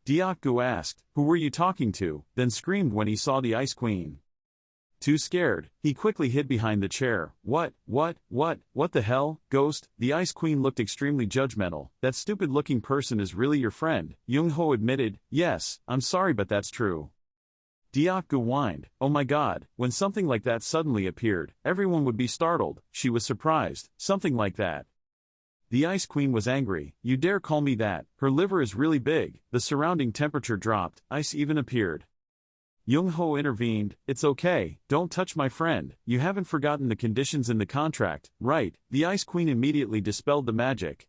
Deok-gu asked, "Who were you talking to?" then screamed when he saw the Ice Queen. Too scared, he quickly hid behind the chair. What the hell, ghost?" The Ice Queen looked extremely judgmental. "That stupid-looking person is really your friend?" Young-ho admitted, "Yes, I'm sorry but that's true." Deok-gu whined, "Oh my god, when something like that suddenly appeared, everyone would be startled." She was surprised, something like that. The Ice Queen was angry. "You dare call me that? Her liver is really big." The surrounding temperature dropped, ice even appeared. Young-ho intervened, "It's okay, don't touch my friend, you haven't forgotten the conditions in the contract, right?" The Ice Queen immediately dispelled the magic.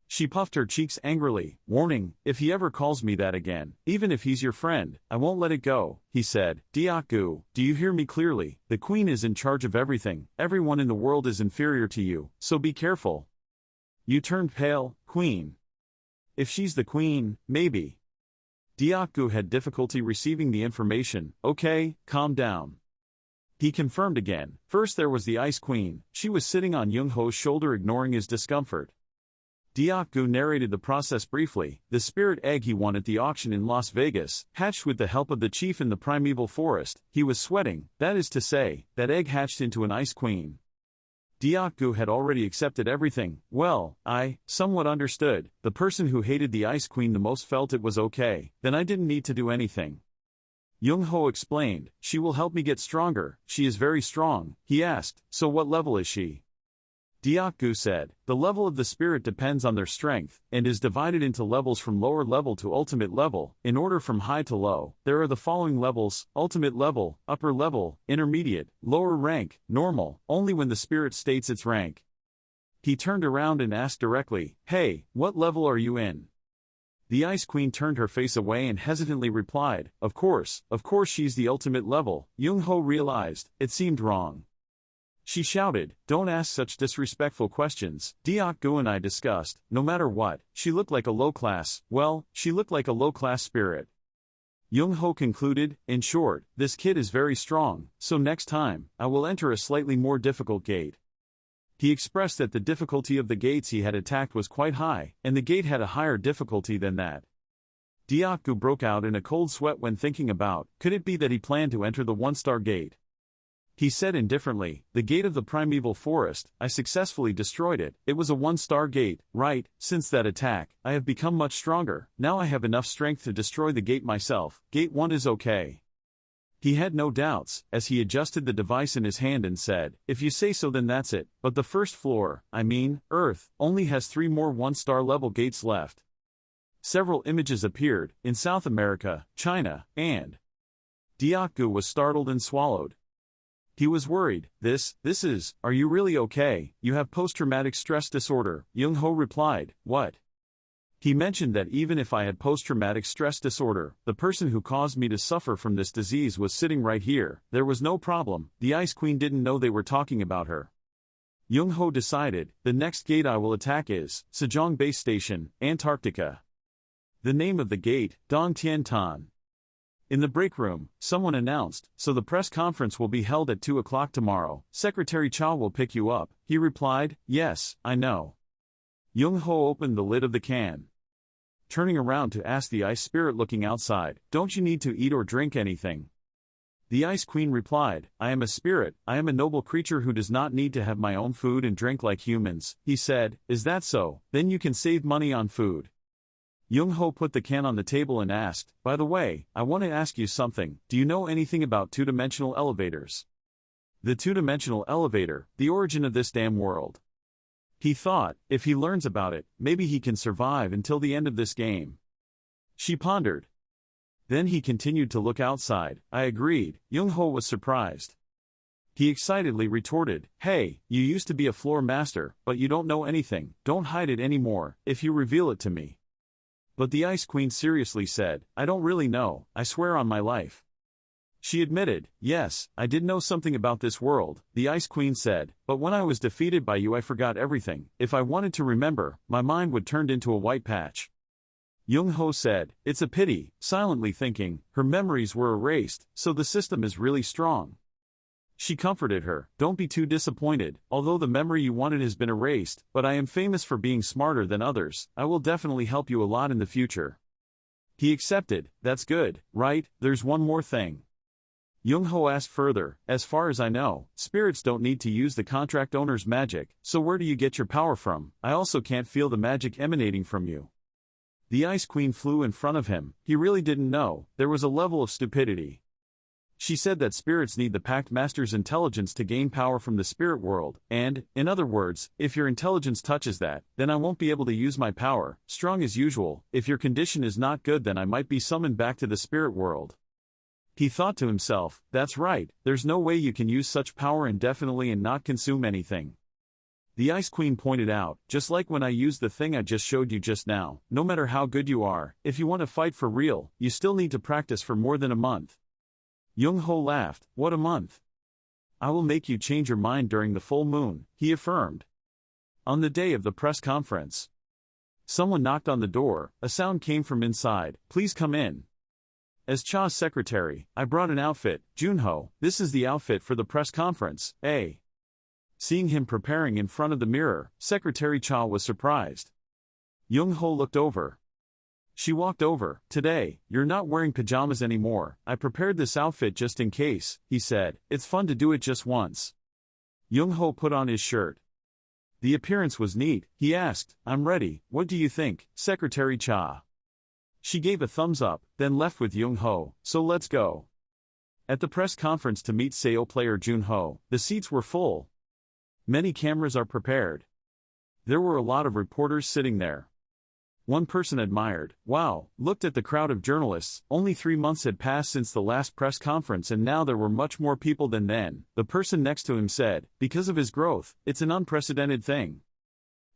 She puffed her cheeks angrily, warning, "If he ever calls me that again, even if he's your friend, I won't let it go." He said, "Deok-gu, do you hear me clearly? The Queen is in charge of everything, everyone in the world is inferior to you, so be careful." You turned pale, Queen. If she's the Queen, maybe. Deok-gu had difficulty receiving the information. "Okay, calm down." He confirmed again. First there was the Ice Queen. She was sitting on Young-ho's shoulder ignoring his discomfort. Deok-gu narrated the process briefly. The spirit egg he won at the auction in Las Vegas, hatched with the help of the chief in the primeval forest. He was sweating, that is to say, that egg hatched into an Ice Queen. Deok-gu had already accepted everything. Well, I somewhat understood. The person who hated the Ice Queen the most felt it was okay. Then I didn't need to do anything. Young-ho explained, "She will help me get stronger." "She is very strong." He asked, "So what level is she?" Deok-gu said, "The level of the spirit depends on their strength, and is divided into levels from lower level to ultimate level. In order from high to low, there are the following levels: ultimate level, upper level, intermediate, lower rank, normal, only when the spirit states its rank." He turned around and asked directly, "Hey, what level are you in?" The Ice Queen turned her face away and hesitantly replied, of course she's the ultimate level." Young-ho realized, it seemed wrong. She shouted, "Don't ask such disrespectful questions." Deok-gu and I discussed, no matter what, she looked like a low-class, she looked like a low-class spirit. Young-ho concluded, "In short, this kid is very strong, so next time, I will enter a slightly more difficult gate." He expressed that the difficulty of the gates he had attacked was quite high, and the gate had a higher difficulty than that. Deok-gu broke out in a cold sweat when thinking about, could it be that he planned to enter the one-star gate? He said indifferently, "The gate of the primeval forest, I successfully destroyed it. It was a one-star gate, right? Since that attack, I have become much stronger. Now I have enough strength to destroy the gate myself. Gate 1 is okay." He had no doubts, as he adjusted the device in his hand and said, "If you say so then that's it, but the first floor, Earth, only has 3 more one-star level gates left." Several images appeared, in South America, China, and Deok-gu was startled and swallowed. He was worried. Are you really okay? You have post-traumatic stress disorder, Young-ho replied. What? He mentioned that even if I had post-traumatic stress disorder, the person who caused me to suffer from this disease was sitting right here. There was no problem. The Ice Queen didn't know they were talking about her. Young-ho decided, the next gate I will attack is Sejong Base Station, Antarctica. The name of the gate, Dong Tien Tan. In the break room, someone announced, so the press conference will be held at 2 o'clock tomorrow. Secretary Cha will pick you up. He replied, yes, I know. Young-ho opened the lid of the can. Turning around to ask the ice spirit looking outside, don't you need to eat or drink anything? The Ice Queen replied, I am a spirit, I am a noble creature who does not need to have my own food and drink like humans. He said, is that so? Then you can save money on food. Young-ho put the can on the table and asked, by the way, I want to ask you something, do you know anything about two-dimensional elevators? The two-dimensional elevator, the origin of this damn world. He thought, if he learns about it, maybe he can survive until the end of this game. She pondered. Then he continued to look outside. I agreed. Young-ho was surprised. He excitedly retorted, hey, you used to be a floor master, but you don't know anything, don't hide it anymore, if you reveal it to me. But the Ice Queen seriously said, I don't really know, I swear on my life. She admitted, yes, I did know something about this world. The Ice Queen said, but when I was defeated by you I forgot everything. If I wanted to remember, my mind would turn into a white patch. Young-ho said, it's a pity, silently thinking, her memories were erased, so the system is really strong. She comforted her, don't be too disappointed, although the memory you wanted has been erased, but I am famous for being smarter than others, I will definitely help you a lot in the future. He accepted, that's good, right? There's one more thing. Young-ho asked further, as far as I know, spirits don't need to use the contract owner's magic, so where do you get your power from? I also can't feel the magic emanating from you. The Ice Queen flew in front of him, he really didn't know, there was a level of stupidity. She said that spirits need the Pact Master's intelligence to gain power from the spirit world, and, in other words, if your intelligence touches that, then I won't be able to use my power, strong as usual, if your condition is not good then I might be summoned back to the spirit world. He thought to himself, that's right, there's no way you can use such power indefinitely and not consume anything. The Ice Queen pointed out, just like when I used the thing I just showed you just now, no matter how good you are, if you want to fight for real, you still need to practice for more than a month. Young-ho laughed, what a month? I will make you change your mind during the full moon, he affirmed. On the day of the press conference, someone knocked on the door, a sound came from inside, please come in. As Cha's secretary, I brought an outfit, Junho, this is the outfit for the press conference, eh? Seeing him preparing in front of the mirror, Secretary Cha was surprised. Young-ho looked over. She walked over, today, you're not wearing pajamas anymore, I prepared this outfit just in case, he said, it's fun to do it just once. Young-ho put on his shirt. The appearance was neat, he asked, I'm ready, what do you think, Secretary Cha? She gave a thumbs up, then left with Young-ho, so let's go. At the press conference to meet Seo player Junho, the seats were full. Many cameras are prepared. There were a lot of reporters sitting there. One person admired, wow, looked at the crowd of journalists, only 3 months had passed since the last press conference and now there were much more people than then. The person next to him said, because of his growth, it's an unprecedented thing.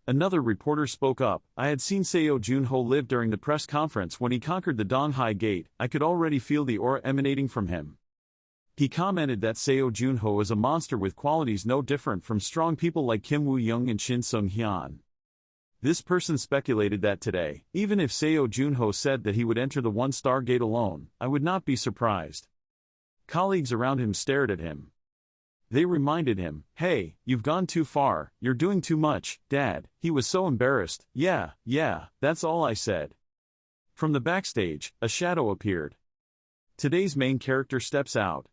Another reporter spoke up, I had seen Seo Junho live during the press conference when he conquered the Donghai Gate, I could already feel the aura emanating from him. He commented that Seo Junho is a monster with qualities no different from strong people like Kim Woo-young and Shin Sung-hyun. This person speculated that today, even if Seo Junho said that he would enter the one-star gate alone, I would not be surprised. Colleagues around him stared at him. They reminded him, hey, you've gone too far, you're doing too much, Dad. He was so embarrassed, yeah, that's all I said. From the backstage, a shadow appeared. Today's main character steps out.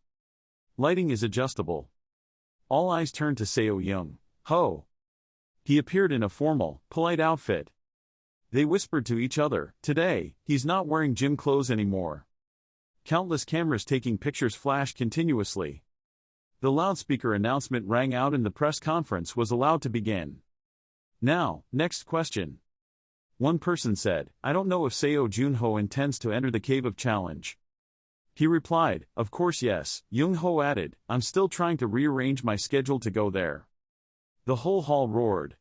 Lighting is adjustable. All eyes turn to Seo Young-ho. He appeared in a formal, polite outfit. They whispered to each other, today, he's not wearing gym clothes anymore. Countless cameras taking pictures flashed continuously. The loudspeaker announcement rang out and the press conference was allowed to begin. Now, next question. One person said, I don't know if Seo Junho intends to enter the Cave of Challenge. He replied, of course yes. Young-ho added, I'm still trying to rearrange my schedule to go there. The whole hall roared.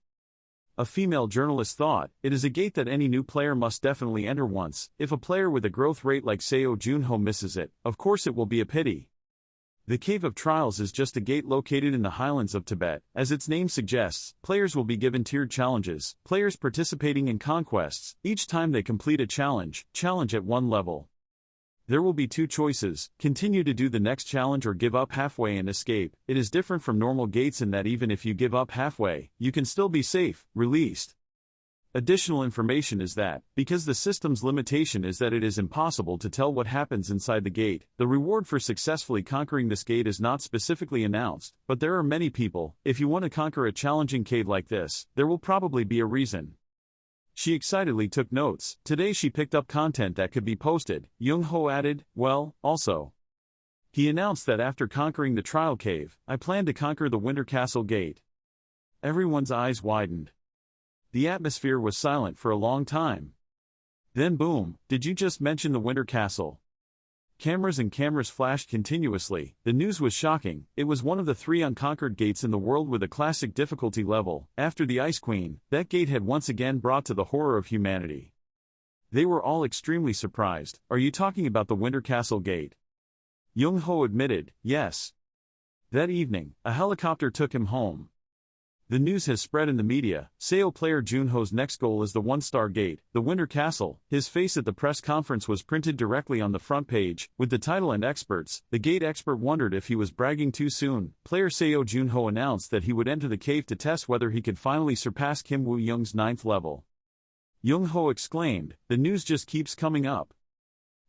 A female journalist thought, it is a gate that any new player must definitely enter once. If a player with a growth rate like Seo Junho misses it, of course it will be a pity. The Cave of Trials is just a gate located in the highlands of Tibet. As its name suggests, players will be given tiered challenges, players participating in conquests, each time they complete a challenge at one level. There will be two choices, continue to do the next challenge or give up halfway and escape. It is different from normal gates in that even if you give up halfway, you can still be safe, released. Additional information is that, because the system's limitation is that it is impossible to tell what happens inside the gate, the reward for successfully conquering this gate is not specifically announced, but there are many people. If you want to conquer a challenging cave like this, there will probably be a reason. She excitedly took notes. Today she picked up content that could be posted. Young-ho added, well, also. He announced that after conquering the trial cave, I plan to conquer the Winter Castle gate. Everyone's eyes widened. The atmosphere was silent for a long time. Then boom, did you just mention the Winter Castle? Cameras flashed continuously. The news was shocking. It was one of the 3 unconquered gates in the world with a classic difficulty level. After the Ice Queen, that gate had once again brought to the horror of humanity. They were all extremely surprised. Are you talking about the Winter Castle gate? Young-ho admitted, yes. That evening, a helicopter took him home. The news has spread in the media. Seo player Junho's next goal is the 1-star gate, the Winter Castle. His face at the press conference was printed directly on the front page, with the title and experts. The gate expert wondered if he was bragging too soon. Player Seo Junho announced that he would enter the cave to test whether he could finally surpass Kim Woo-young's 9th level. Young-ho exclaimed, the news just keeps coming up.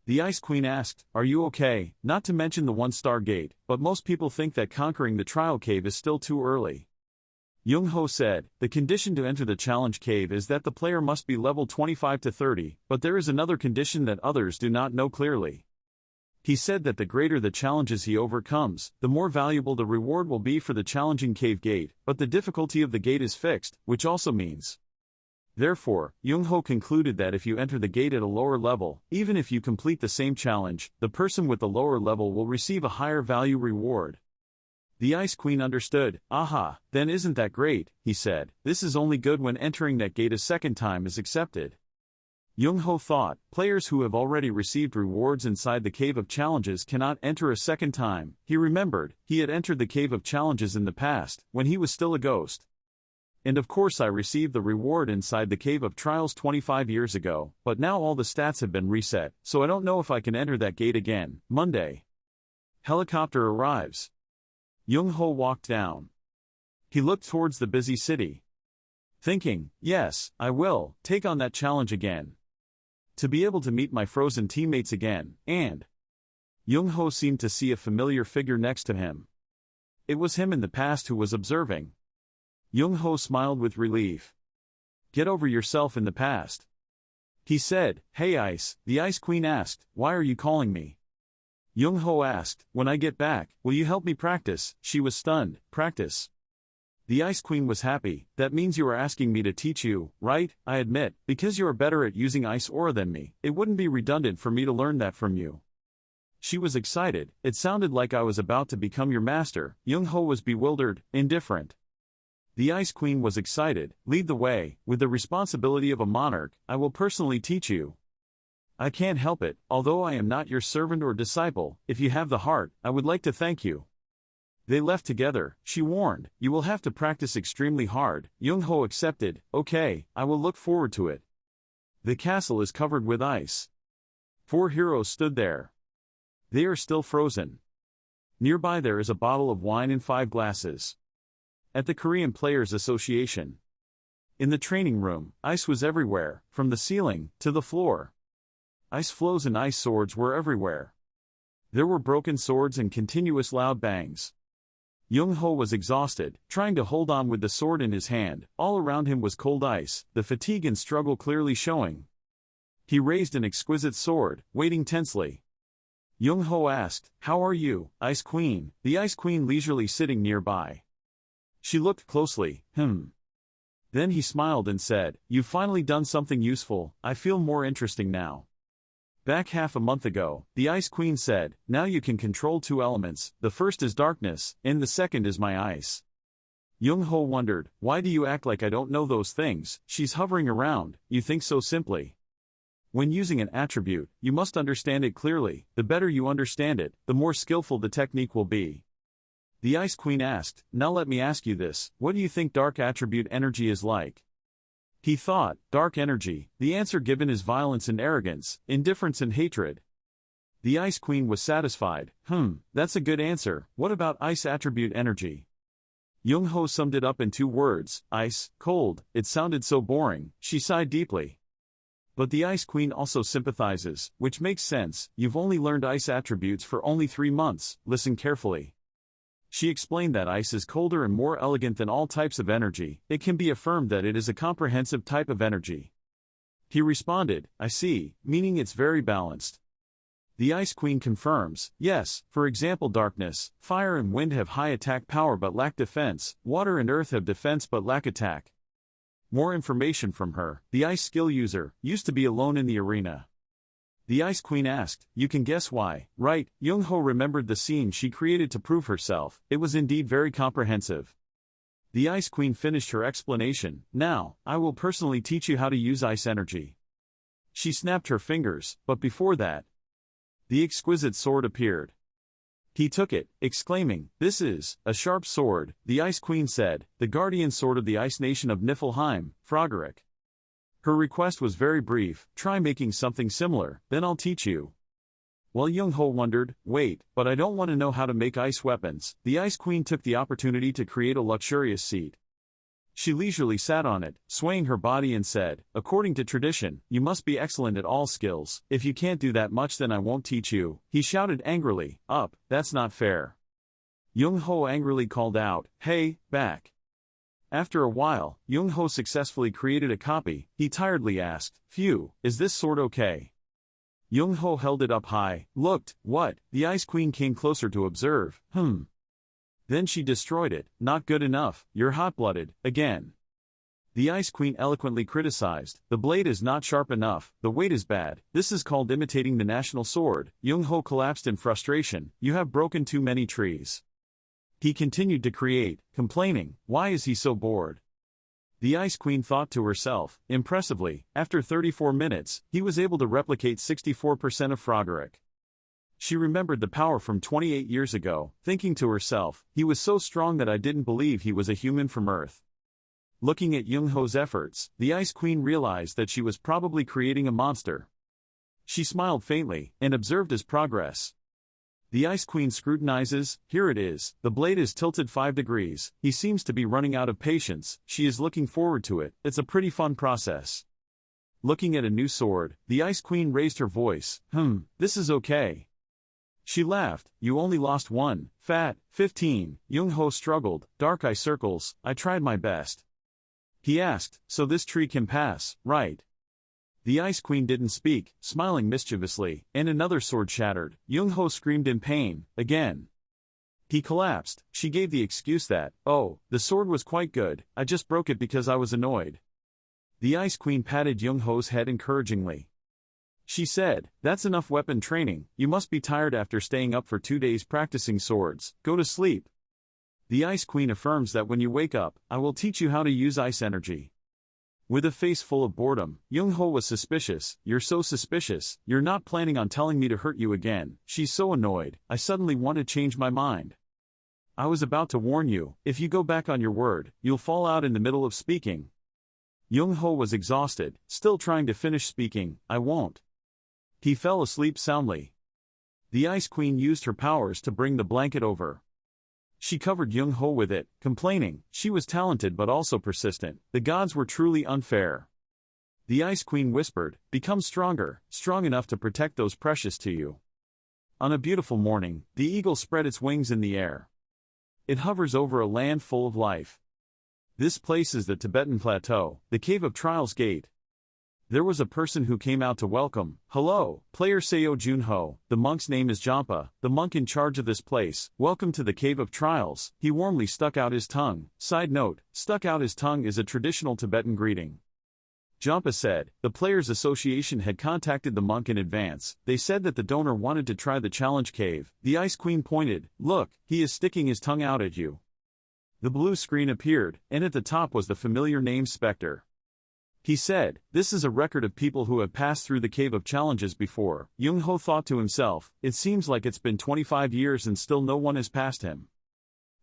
The Ice Queen asked, are you okay? Not to mention the 1-star gate, but most people think that conquering the trial cave is still too early. Young-ho said, the condition to enter the challenge cave is that the player must be level 25 to 30, but there is another condition that others do not know clearly. He said that the greater the challenges he overcomes, the more valuable the reward will be for the challenging cave gate, but the difficulty of the gate is fixed, which also means. Therefore, Young-ho concluded that if you enter the gate at a lower level, even if you complete the same challenge, the person with the lower level will receive a higher value reward. The Ice Queen understood. Aha, then isn't that great, he said. This is only good when entering that gate a second time is accepted. Young-ho thought, players who have already received rewards inside the Cave of Challenges cannot enter a second time. He remembered, he had entered the Cave of Challenges in the past, when he was still a ghost. And of course I received the reward inside the Cave of Trials 25 years ago, but now all the stats have been reset, so I don't know if I can enter that gate again. Monday. Helicopter arrives. Young-ho walked down. He looked towards the busy city. Thinking, yes, I will take on that challenge again. To be able to meet my frozen teammates again, and Young-ho seemed to see a familiar figure next to him. It was him in the past who was observing. Young-ho smiled with relief. Get over yourself in the past. He said, hey Ice, the Ice Queen asked, why are you calling me? Young-ho asked, when I get back, will you help me practice? She was stunned. Practice? The Ice Queen was happy. That means you are asking me to teach you, right? I admit, because you are better at using ice aura than me, it wouldn't be redundant for me to learn that from you. She was excited. It sounded like I was about to become your master. Young-ho was bewildered, indifferent. The Ice Queen was excited. Lead the way. With the responsibility of a monarch, I will personally teach you. I can't help it, although I am not your servant or disciple. If you have the heart, I would like to thank you. They left together. She warned, you will have to practice extremely hard. Young-ho accepted. Okay, I will look forward to it. The castle is covered with ice. 4 heroes stood there. They are still frozen. Nearby there is a bottle of wine and 5 glasses. At the Korean Players Association. In the training room, ice was everywhere, from the ceiling to the floor. Ice flows and ice swords were everywhere. There were broken swords and continuous loud bangs. Young-ho was exhausted, trying to hold on with the sword in his hand. All around him was cold ice, the fatigue and struggle clearly showing. He raised an exquisite sword, waiting tensely. Young-ho asked, how are you, Ice Queen? The Ice Queen leisurely sitting nearby. She looked closely. Then he smiled and said, you've finally done something useful. I feel more interesting now. Back half a month ago, the Ice Queen said, now you can control two elements, the first is darkness, and the second is my ice. Young-ho wondered, why do you act like I don't know those things? She's hovering around, you think so simply. When using an attribute, you must understand it clearly, the better you understand it, the more skillful the technique will be. The Ice Queen asked, now let me ask you this, what do you think dark attribute energy is like? He thought, dark energy, the answer given is violence and arrogance, indifference and hatred. The Ice Queen was satisfied, that's a good answer, what about ice attribute energy? Young-ho summed it up in 2 words, ice, cold, it sounded so boring, she sighed deeply. But the Ice Queen also sympathizes, which makes sense, you've only learned ice attributes for only 3 months, listen carefully. She explained that ice is colder and more elegant than all types of energy, it can be affirmed that it is a comprehensive type of energy. He responded, I see, meaning it's very balanced. The Ice Queen confirms, yes, for example darkness, fire and wind have high attack power but lack defense, water and earth have defense but lack attack. More information from her, the ice skill user, used to be alone in the arena. The Ice Queen asked, you can guess why, right? Young-ho remembered the scene she created to prove herself, it was indeed very comprehensive. The Ice Queen finished her explanation, now, I will personally teach you how to use ice energy. She snapped her fingers, but before that, the exquisite sword appeared. He took it, exclaiming, this is a sharp sword, the Ice Queen said, the guardian sword of the ice nation of Niflheim, Frogeric. Her request was very brief, try making something similar, then I'll teach you. While Young-ho wondered, wait, but I don't want to know how to make ice weapons, the Ice Queen took the opportunity to create a luxurious seat. She leisurely sat on it, swaying her body and said, according to tradition, you must be excellent at all skills, if you can't do that much then I won't teach you. He shouted angrily, up, that's not fair. Young-ho angrily called out, hey, back. After a while, Young-ho successfully created a copy, he tiredly asked, phew, is this sword okay? Young-ho held it up high, looked, what? The Ice Queen came closer to observe, Then she destroyed it, not good enough, you're hot-blooded, again. The Ice Queen eloquently criticized, the blade is not sharp enough, the weight is bad, this is called imitating the national sword. Young-ho collapsed in frustration, you have broken too many trees. He continued to create, complaining, why is he so bored? The Ice Queen thought to herself, impressively, after 34 minutes, he was able to replicate 64% of Frogeric. She remembered the power from 28 years ago, thinking to herself, he was so strong that I didn't believe he was a human from Earth. Looking at Young-ho's efforts, the Ice Queen realized that she was probably creating a monster. She smiled faintly, and observed his progress. The Ice Queen scrutinizes, here it is, the blade is tilted 5 degrees, he seems to be running out of patience, she is looking forward to it, it's a pretty fun process. Looking at a new sword, the Ice Queen raised her voice, this is okay. She laughed, you only lost 1, fat, 15, Young-ho struggled, dark eye circles, I tried my best. He asked, so this tree can pass, right? The Ice Queen didn't speak, smiling mischievously, and another sword shattered. Young-ho screamed in pain, again. He collapsed, she gave the excuse that, oh, the sword was quite good, I just broke it because I was annoyed. The Ice Queen patted Young-ho's head encouragingly. She said, that's enough weapon training, you must be tired after staying up for 2 days practicing swords, go to sleep. The Ice Queen affirms that when you wake up, I will teach you how to use ice energy. With a face full of boredom, Young-ho was suspicious, you're so suspicious, you're not planning on telling me to hurt you again, she's so annoyed, I suddenly want to change my mind. I was about to warn you, if you go back on your word, you'll fall out in the middle of speaking. Young-ho was exhausted, still trying to finish speaking, I won't. He fell asleep soundly. The Ice Queen used her powers to bring the blanket over. She covered Young-ho with it, complaining, she was talented but also persistent, the gods were truly unfair. The Ice Queen whispered, become stronger, strong enough to protect those precious to you. On a beautiful morning, the eagle spread its wings in the air. It hovers over a land full of life. This place is the Tibetan Plateau, the Cave of Trials Gate. There was a person who came out to welcome, hello, player Seo Junho, the monk's name is Jampa, the monk in charge of this place, welcome to the Cave of Trials, he warmly stuck out his tongue. Side note, stuck out his tongue is a traditional Tibetan greeting. Jampa said. The Players Association had contacted the monk in advance. They said that the donor wanted to try the challenge cave. The Ice Queen pointed. Look, he is sticking his tongue out at you. The blue screen appeared, and at the top was the familiar name Spectre. He said, this is a record of people who have passed through the Cave of Challenges before. Young-ho thought to himself, it seems like it's been 25 years and still no one has passed him.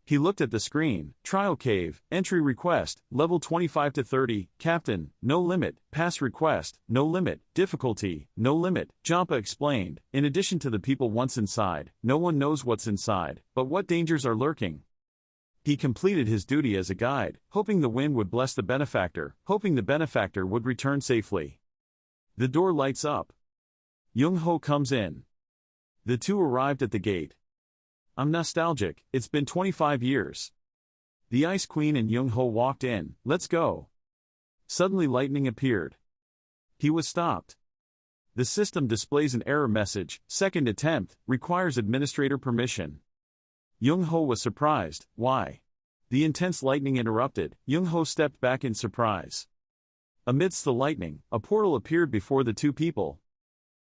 He looked at the screen. Trial Cave, Entry Request, Level 25 to 30, Captain, No Limit, Pass Request, No Limit, Difficulty, No Limit, Jampa explained. In addition to the people once inside, no one knows what's inside, but what dangers are lurking. He completed his duty as a guide, hoping the wind would bless the benefactor, hoping the benefactor would return safely. The door lights up. Young-ho comes in. The two arrived at the gate. I'm nostalgic, it's been 25 years. The Ice Queen and Young-ho walked in. Let's go. Suddenly lightning appeared. He was stopped. The system displays an error message, second attempt, requires administrator permission. Young-ho was surprised. Why? The intense lightning interrupted. Young-ho stepped back in surprise. Amidst the lightning, a portal appeared before the two people.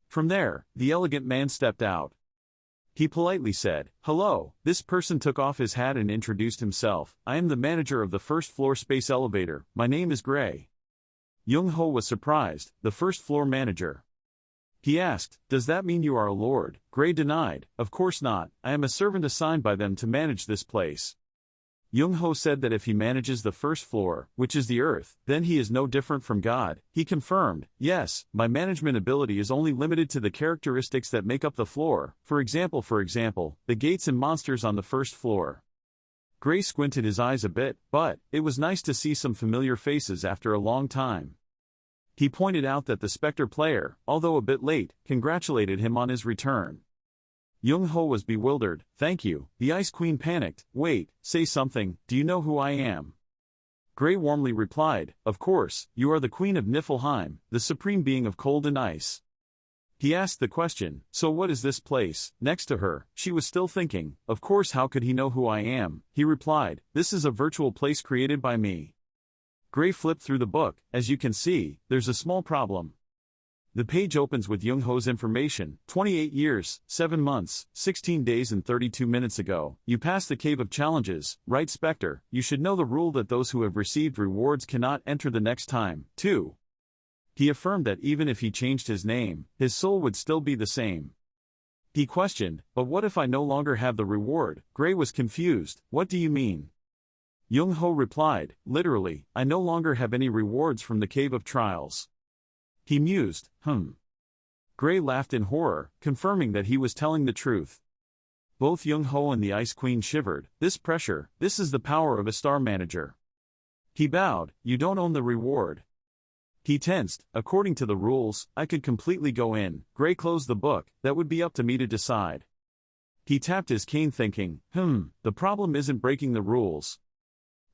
From there, the elegant man stepped out. He politely said, hello. This person took off his hat and introduced himself. I am the manager of the first floor space elevator. My name is Gray. Young-ho was surprised. The first floor manager. He asked, does that mean you are a lord? Gray denied, of course not, I am a servant assigned by them to manage this place. Young-ho said that if he manages the first floor, which is the earth, then he is no different from God. He confirmed, yes, my management ability is only limited to the characteristics that make up the floor, for example, the gates and monsters on the first floor. Gray squinted his eyes a bit, but it was nice to see some familiar faces after a long time. He pointed out that the Spectre player, although a bit late, congratulated him on his return. Young-ho was bewildered. Thank you. The Ice Queen panicked. Wait, say something, do you know who I am? Gray warmly replied, of course, you are the Queen of Niflheim, the supreme being of cold and ice. He asked the question, so what is this place? Next to her, she was still thinking, of course how could he know who I am? He replied, this is a virtual place created by me. Gray flipped through the book. As you can see, there's a small problem. The page opens with Young-ho's information. 28 years, 7 months, 16 days and 32 minutes ago, you passed the Cave of Challenges, right Spectre? You should know the rule that those who have received rewards cannot enter the next time, too. He affirmed that even if he changed his name, his soul would still be the same. He questioned, but what if I no longer have the reward? Gray was confused. What do you mean? Young-ho replied, literally, I no longer have any rewards from the Cave of Trials. He mused, Gray laughed in horror, confirming that he was telling the truth. Both Young-ho and the Ice Queen shivered. This pressure, this is the power of a star manager. He bowed, you don't own the reward. He tensed, according to the rules, I could completely go in. Gray closed the book, that would be up to me to decide. He tapped his cane thinking, the problem isn't breaking the rules.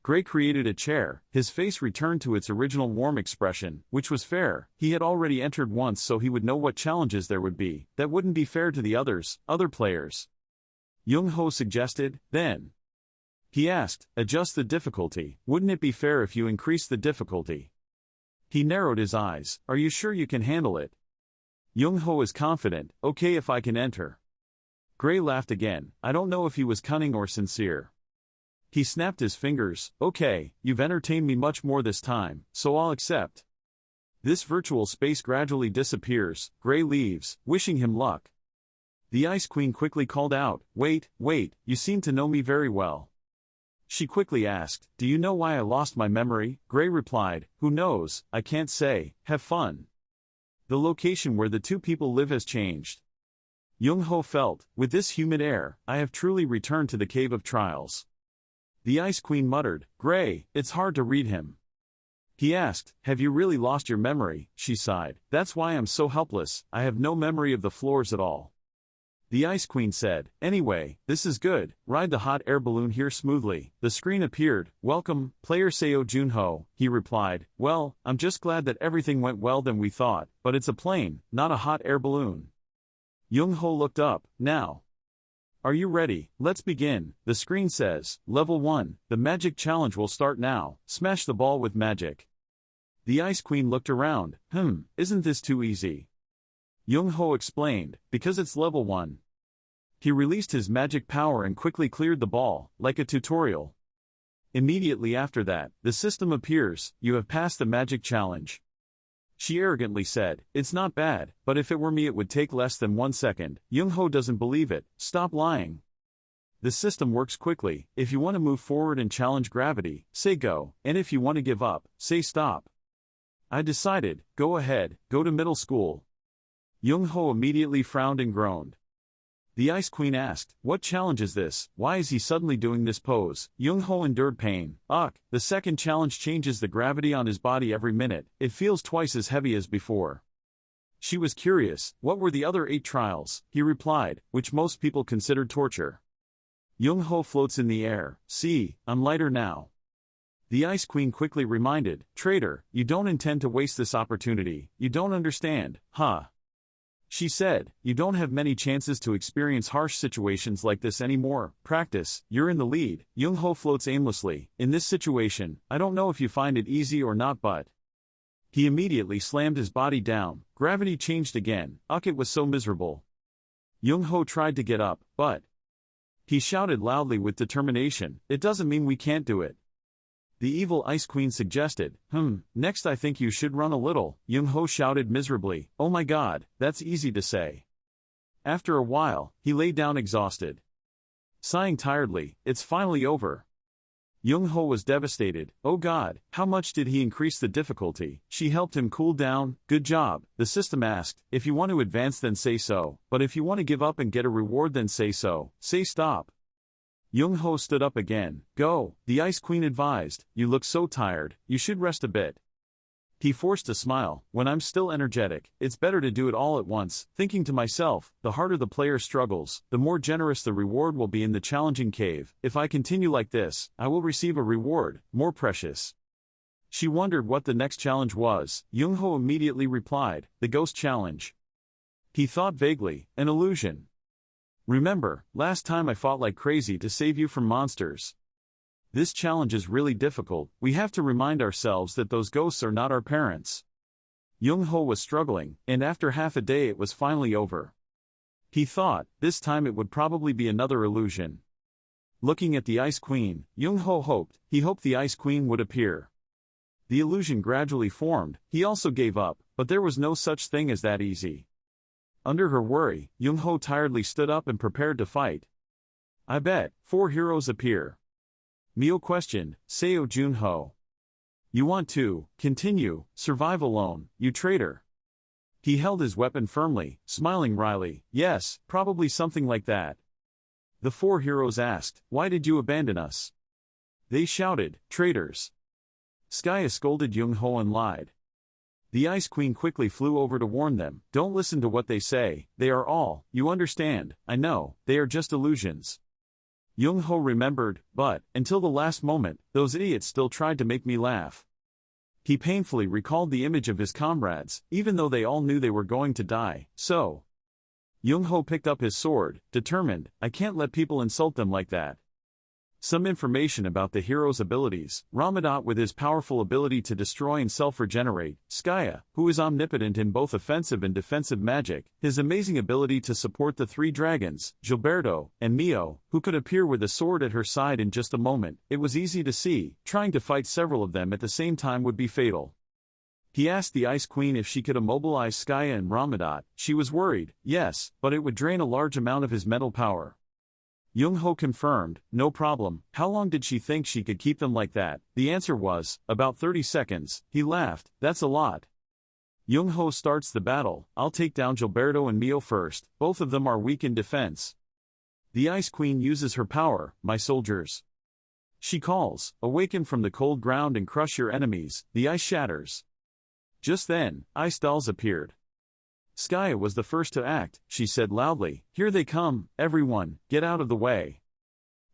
Gray created a chair, his face returned to its original warm expression, which was fair. He had already entered once so he would know what challenges there would be. That wouldn't be fair to the other players. Young-ho suggested, then. He asked, adjust the difficulty, wouldn't it be fair if you increase the difficulty? He narrowed his eyes, are you sure you can handle it? Young-ho is confident, okay if I can enter. Gray laughed again, I don't know if he was cunning or sincere. He snapped his fingers, okay, you've entertained me much more this time, so I'll accept. This virtual space gradually disappears. Gray leaves, wishing him luck. The Ice Queen quickly called out, wait, you seem to know me very well. She quickly asked, do you know why I lost my memory? Gray replied, who knows, I can't say, have fun. The location where the two people live has changed. Young-ho felt, with this humid air, I have truly returned to the Cave of Trials. The Ice Queen muttered, Gray, it's hard to read him. He asked, have you really lost your memory? She sighed, that's why I'm so helpless, I have no memory of the floors at all. The Ice Queen said, anyway, this is good, ride the hot air balloon here smoothly. The screen appeared, welcome, player Seo Junho. He replied, well, I'm just glad that everything went well than we thought, but it's a plane, not a hot air balloon. Young-ho looked up, now. Are you ready? Let's begin. The screen says, Level 1, the magic challenge will start now. Smash the ball with magic. The Ice Queen looked around. Isn't this too easy? Young-ho explained, because it's level 1. He released his magic power and quickly cleared the ball, like a tutorial. Immediately after that, the system appears, you have passed the magic challenge. She arrogantly said, it's not bad, but if it were me it would take less than 1 second. Young-ho doesn't believe it, stop lying. The system works quickly, if you want to move forward and challenge gravity, say go, and if you want to give up, say stop. I decided, go ahead, go to middle school. Young-ho immediately frowned and groaned. The Ice Queen asked, what challenge is this, why is he suddenly doing this pose? Young-ho endured pain. The second challenge changes the gravity on his body every minute, it feels twice as heavy as before. She was curious, what were the other 8 trials? He replied, which most people considered torture. Young-ho floats in the air, see, I'm lighter now. The Ice Queen quickly reminded, traitor, you don't intend to waste this opportunity, you don't understand, huh? She said, you don't have many chances to experience harsh situations like this anymore, practice, you're in the lead. Young-ho floats aimlessly, in this situation, I don't know if you find it easy or not but. He immediately slammed his body down, gravity changed again, it was so miserable. Young-ho tried to get up, but. He shouted loudly with determination, it doesn't mean we can't do it. The evil Ice Queen suggested, next I think you should run a little. Young-ho shouted miserably, oh my god, that's easy to say. After a while, he lay down exhausted. Sighing tiredly, it's finally over. Young-ho was devastated, oh god, how much did he increase the difficulty? She helped him cool down, good job. The system asked, if you want to advance then say so, but if you want to give up and get a reward then say so, say stop. Young-ho stood up again, go, the Ice Queen advised, you look so tired, you should rest a bit. He forced a smile, when I'm still energetic, it's better to do it all at once, thinking to myself, the harder the player struggles, the more generous the reward will be in the challenging cave, if I continue like this, I will receive a reward, more precious. She wondered what the next challenge was. Young-ho immediately replied, the Ghost Challenge. He thought vaguely, an illusion. Remember, last time I fought like crazy to save you from monsters. This challenge is really difficult, we have to remind ourselves that those ghosts are not our parents. Young-ho was struggling, and after half a day it was finally over. He thought, this time it would probably be another illusion. Looking at the Ice Queen, Young-ho hoped the Ice Queen would appear. The illusion gradually formed, he also gave up, but there was no such thing as that easy. Under her worry, Young-ho tiredly stood up and prepared to fight. I bet, 4 heroes appear. Mio questioned, Seo Junho. You want to continue, survive alone, you traitor. He held his weapon firmly, smiling wryly, yes, probably something like that. The 4 heroes asked, why did you abandon us? They shouted, traitors. Skya scolded Young-ho and lied. The Ice Queen quickly flew over to warn them, don't listen to what they say, they are all, you understand, I know, they are just illusions. Young-ho remembered, but, until the last moment, those idiots still tried to make me laugh. He painfully recalled the image of his comrades, even though they all knew they were going to die, so. Young-ho picked up his sword, determined, I can't let people insult them like that. Some information about the hero's abilities, Ramadat with his powerful ability to destroy and self-regenerate, Skya, who is omnipotent in both offensive and defensive magic, his amazing ability to support the 3 dragons, Gilberto, and Mio, who could appear with a sword at her side in just a moment. It was easy to see, trying to fight several of them at the same time would be fatal. He asked the Ice Queen if she could immobilize Skya and Ramadat. She was worried, yes, but it would drain a large amount of his mental power. Young-ho confirmed, no problem. How long did she think she could keep them like that? The answer was, about 30 seconds. He laughed, that's a lot. Young-ho starts the battle, I'll take down Gilberto and Mio first, both of them are weak in defense. The Ice Queen uses her power, my soldiers. She calls, awaken from the cold ground and crush your enemies, the ice shatters. Just then, ice dolls appeared. Skya was the first to act, she said loudly, here they come, everyone, get out of the way.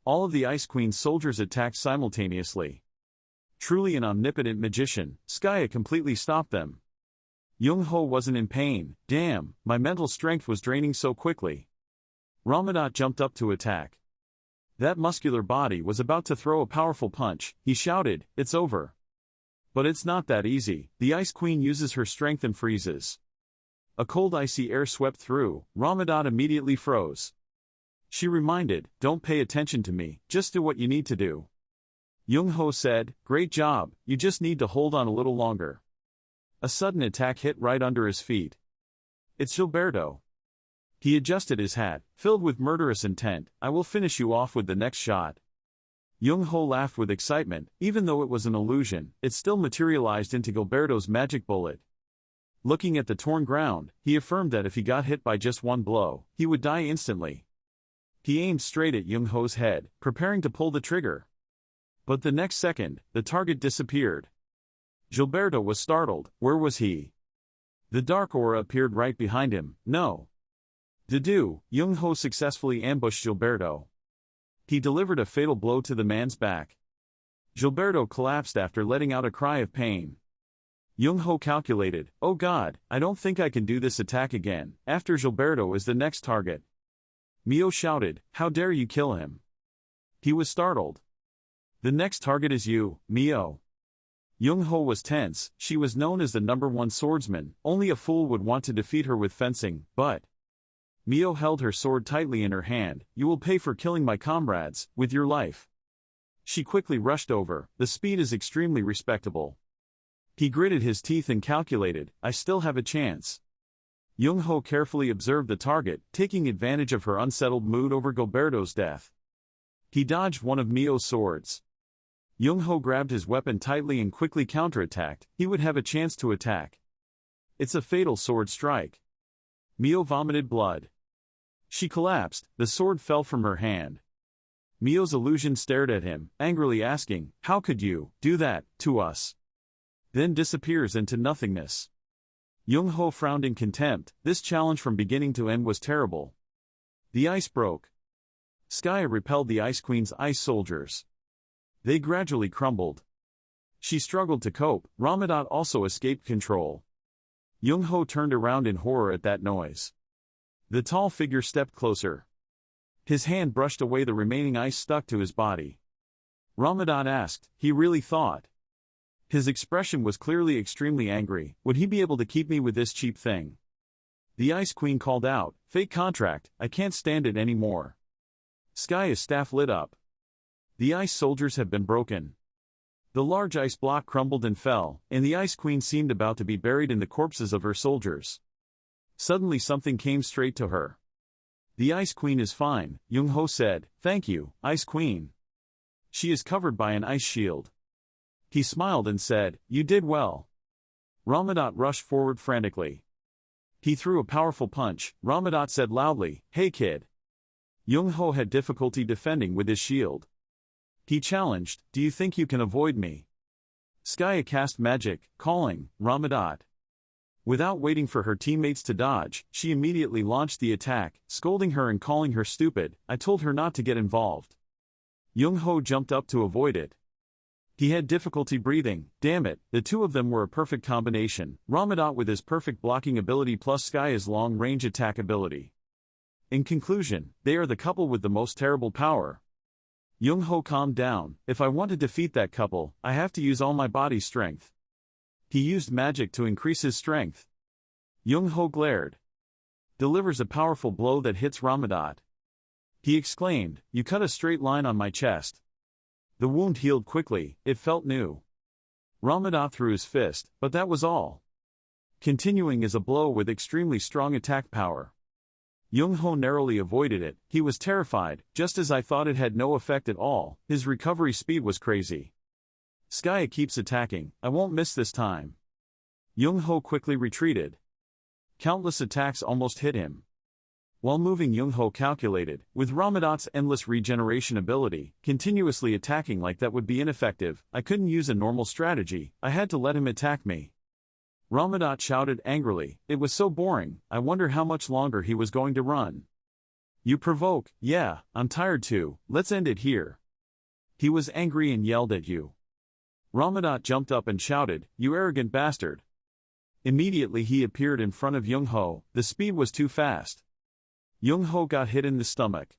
All of the Ice Queen's soldiers attacked simultaneously. Truly an omnipotent magician, Skya completely stopped them. Young-ho wasn't in pain, damn, my mental strength was draining so quickly. Ramadat jumped up to attack. That muscular body was about to throw a powerful punch, he shouted, it's over. But it's not that easy. The Ice Queen uses her strength and freezes. A cold icy air swept through. Ramadan immediately froze. She reminded, don't pay attention to me, just do what you need to do. Young-ho said, great job, you just need to hold on a little longer. A sudden attack hit right under his feet. It's Gilberto. He adjusted his hat, filled with murderous intent. I will finish you off with the next shot. Young-ho laughed with excitement. Even though it was an illusion, it still materialized into Gilberto's magic bullet. Looking at the torn ground, he affirmed that if he got hit by just one blow, he would die instantly. He aimed straight at Young-ho's head, preparing to pull the trigger. But the next second, the target disappeared. Gilberto was startled. Where was he? The dark aura appeared right behind him. No. Dedu, Young-ho successfully ambushed Gilberto. He delivered a fatal blow to the man's back. Gilberto collapsed after letting out a cry of pain. Young-ho calculated, oh God, I don't think I can do this attack again. After Gilberto is the next target. Mio shouted, how dare you kill him? He was startled. The next target is you, Mio. Young-ho was tense. She was known as the #1 swordsman. Only a fool would want to defeat her with fencing, but Mio held her sword tightly in her hand. You will pay for killing my comrades, with your life. She quickly rushed over. The speed is extremely respectable. He gritted his teeth and calculated, I still have a chance. Young-ho carefully observed the target, taking advantage of her unsettled mood over Gilberto's death. He dodged one of Mio's swords. Young-ho grabbed his weapon tightly and quickly counterattacked. He would have a chance to attack. It's a fatal sword strike. Mio vomited blood. She collapsed. The sword fell from her hand. Mio's illusion stared at him, angrily asking, how could you do that to us? Then disappears into nothingness. Young-ho frowned in contempt. This challenge from beginning to end was terrible. The ice broke. Skye repelled the Ice Queen's ice soldiers. They gradually crumbled. She struggled to cope. Ramadan also escaped control. Young-ho turned around in horror at that noise. The tall figure stepped closer. His hand brushed away the remaining ice stuck to his body. Ramadan asked, he really thought. His expression was clearly extremely angry. Would he be able to keep me with this cheap thing? The Ice Queen called out, fake contract, I can't stand it anymore. Skye's staff lit up. The ice soldiers have been broken. The large ice block crumbled and fell, and the Ice Queen seemed about to be buried in the corpses of her soldiers. Suddenly something came straight to her. The Ice Queen is fine, Young-ho said. Thank you, Ice Queen. She is covered by an ice shield. He smiled and said, you did well. Ramadan rushed forward frantically. He threw a powerful punch. Ramadan said loudly, hey kid. Young-ho had difficulty defending with his shield. He challenged, do you think you can avoid me? Skye cast magic, calling, Ramadan. Without waiting for her teammates to dodge, she immediately launched the attack, scolding her and calling her stupid. I told her not to get involved. Young-ho jumped up to avoid it. He had difficulty breathing. Damn it, the two of them were a perfect combination, Ramadan with his perfect blocking ability plus Skye's long-range attack ability. In conclusion, they are the couple with the most terrible power. Young-ho calmed down. If I want to defeat that couple, I have to use all my body strength. He used magic to increase his strength. Young-ho glared. Delivers a powerful blow that hits Ramadan. He exclaimed, you cut a straight line on my chest. The wound healed quickly, it felt new. Ramadan threw his fist, but that was all. Continuing is a blow with extremely strong attack power. Young-ho narrowly avoided it. He was terrified. Just as I thought it had no effect at all, his recovery speed was crazy. Skye keeps attacking. I won't miss this time. Young-ho quickly retreated. Countless attacks almost hit him. While moving, Young-ho calculated, with Ramadan's endless regeneration ability, continuously attacking like that would be ineffective. I couldn't use a normal strategy. I had to let him attack me. Ramadan shouted angrily, it was so boring. I wonder how much longer he was going to run. You provoke. Yeah, I'm tired too. Let's end it here. He was angry and yelled at you. Ramadan jumped up and shouted, you arrogant bastard. Immediately he appeared in front of Young-ho. The speed was too fast. Young-ho got hit in the stomach.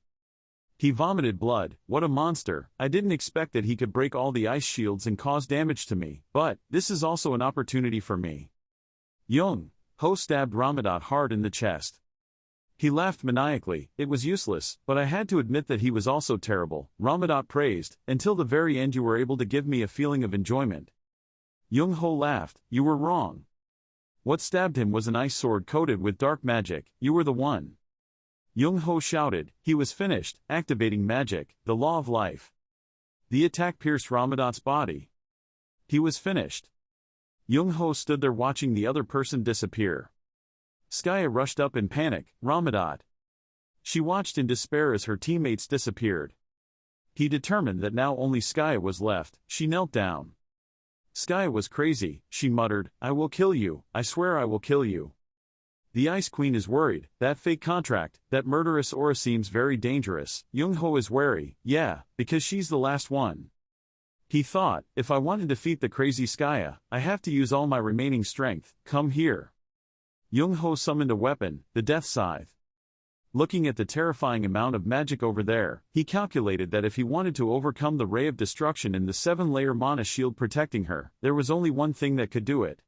He vomited blood. What a monster. I didn't expect that he could break all the ice shields and cause damage to me, but this is also an opportunity for me. Young Ho stabbed Ramadan hard in the chest. He laughed maniacally. It was useless, but I had to admit that he was also terrible. Ramadan praised, until the very end you were able to give me a feeling of enjoyment. Young Ho laughed. You were wrong. What stabbed him was an ice sword coated with dark magic. You were the one. Young Ho shouted. He was finished, activating magic, the law of life. The attack pierced Ramadan's body. He was finished. Young Ho stood there watching the other person disappear. Skya rushed up in panic. Ramadan. She watched in despair as her teammates disappeared. He determined that now only Skya was left. She knelt down. Skya was crazy, she muttered. I will kill you, I swear I will kill you. The Ice Queen is worried. That fake contract, that murderous aura seems very dangerous. Young Ho is wary, yeah, because she's the last one. He thought, if I want to defeat the crazy Skya, I have to use all my remaining strength. Come here. Young Ho summoned a weapon, the Death Scythe. Looking at the terrifying amount of magic over there, he calculated that if he wanted to overcome the ray of destruction in the 7-layer mana shield protecting her, there was only one thing that could do it.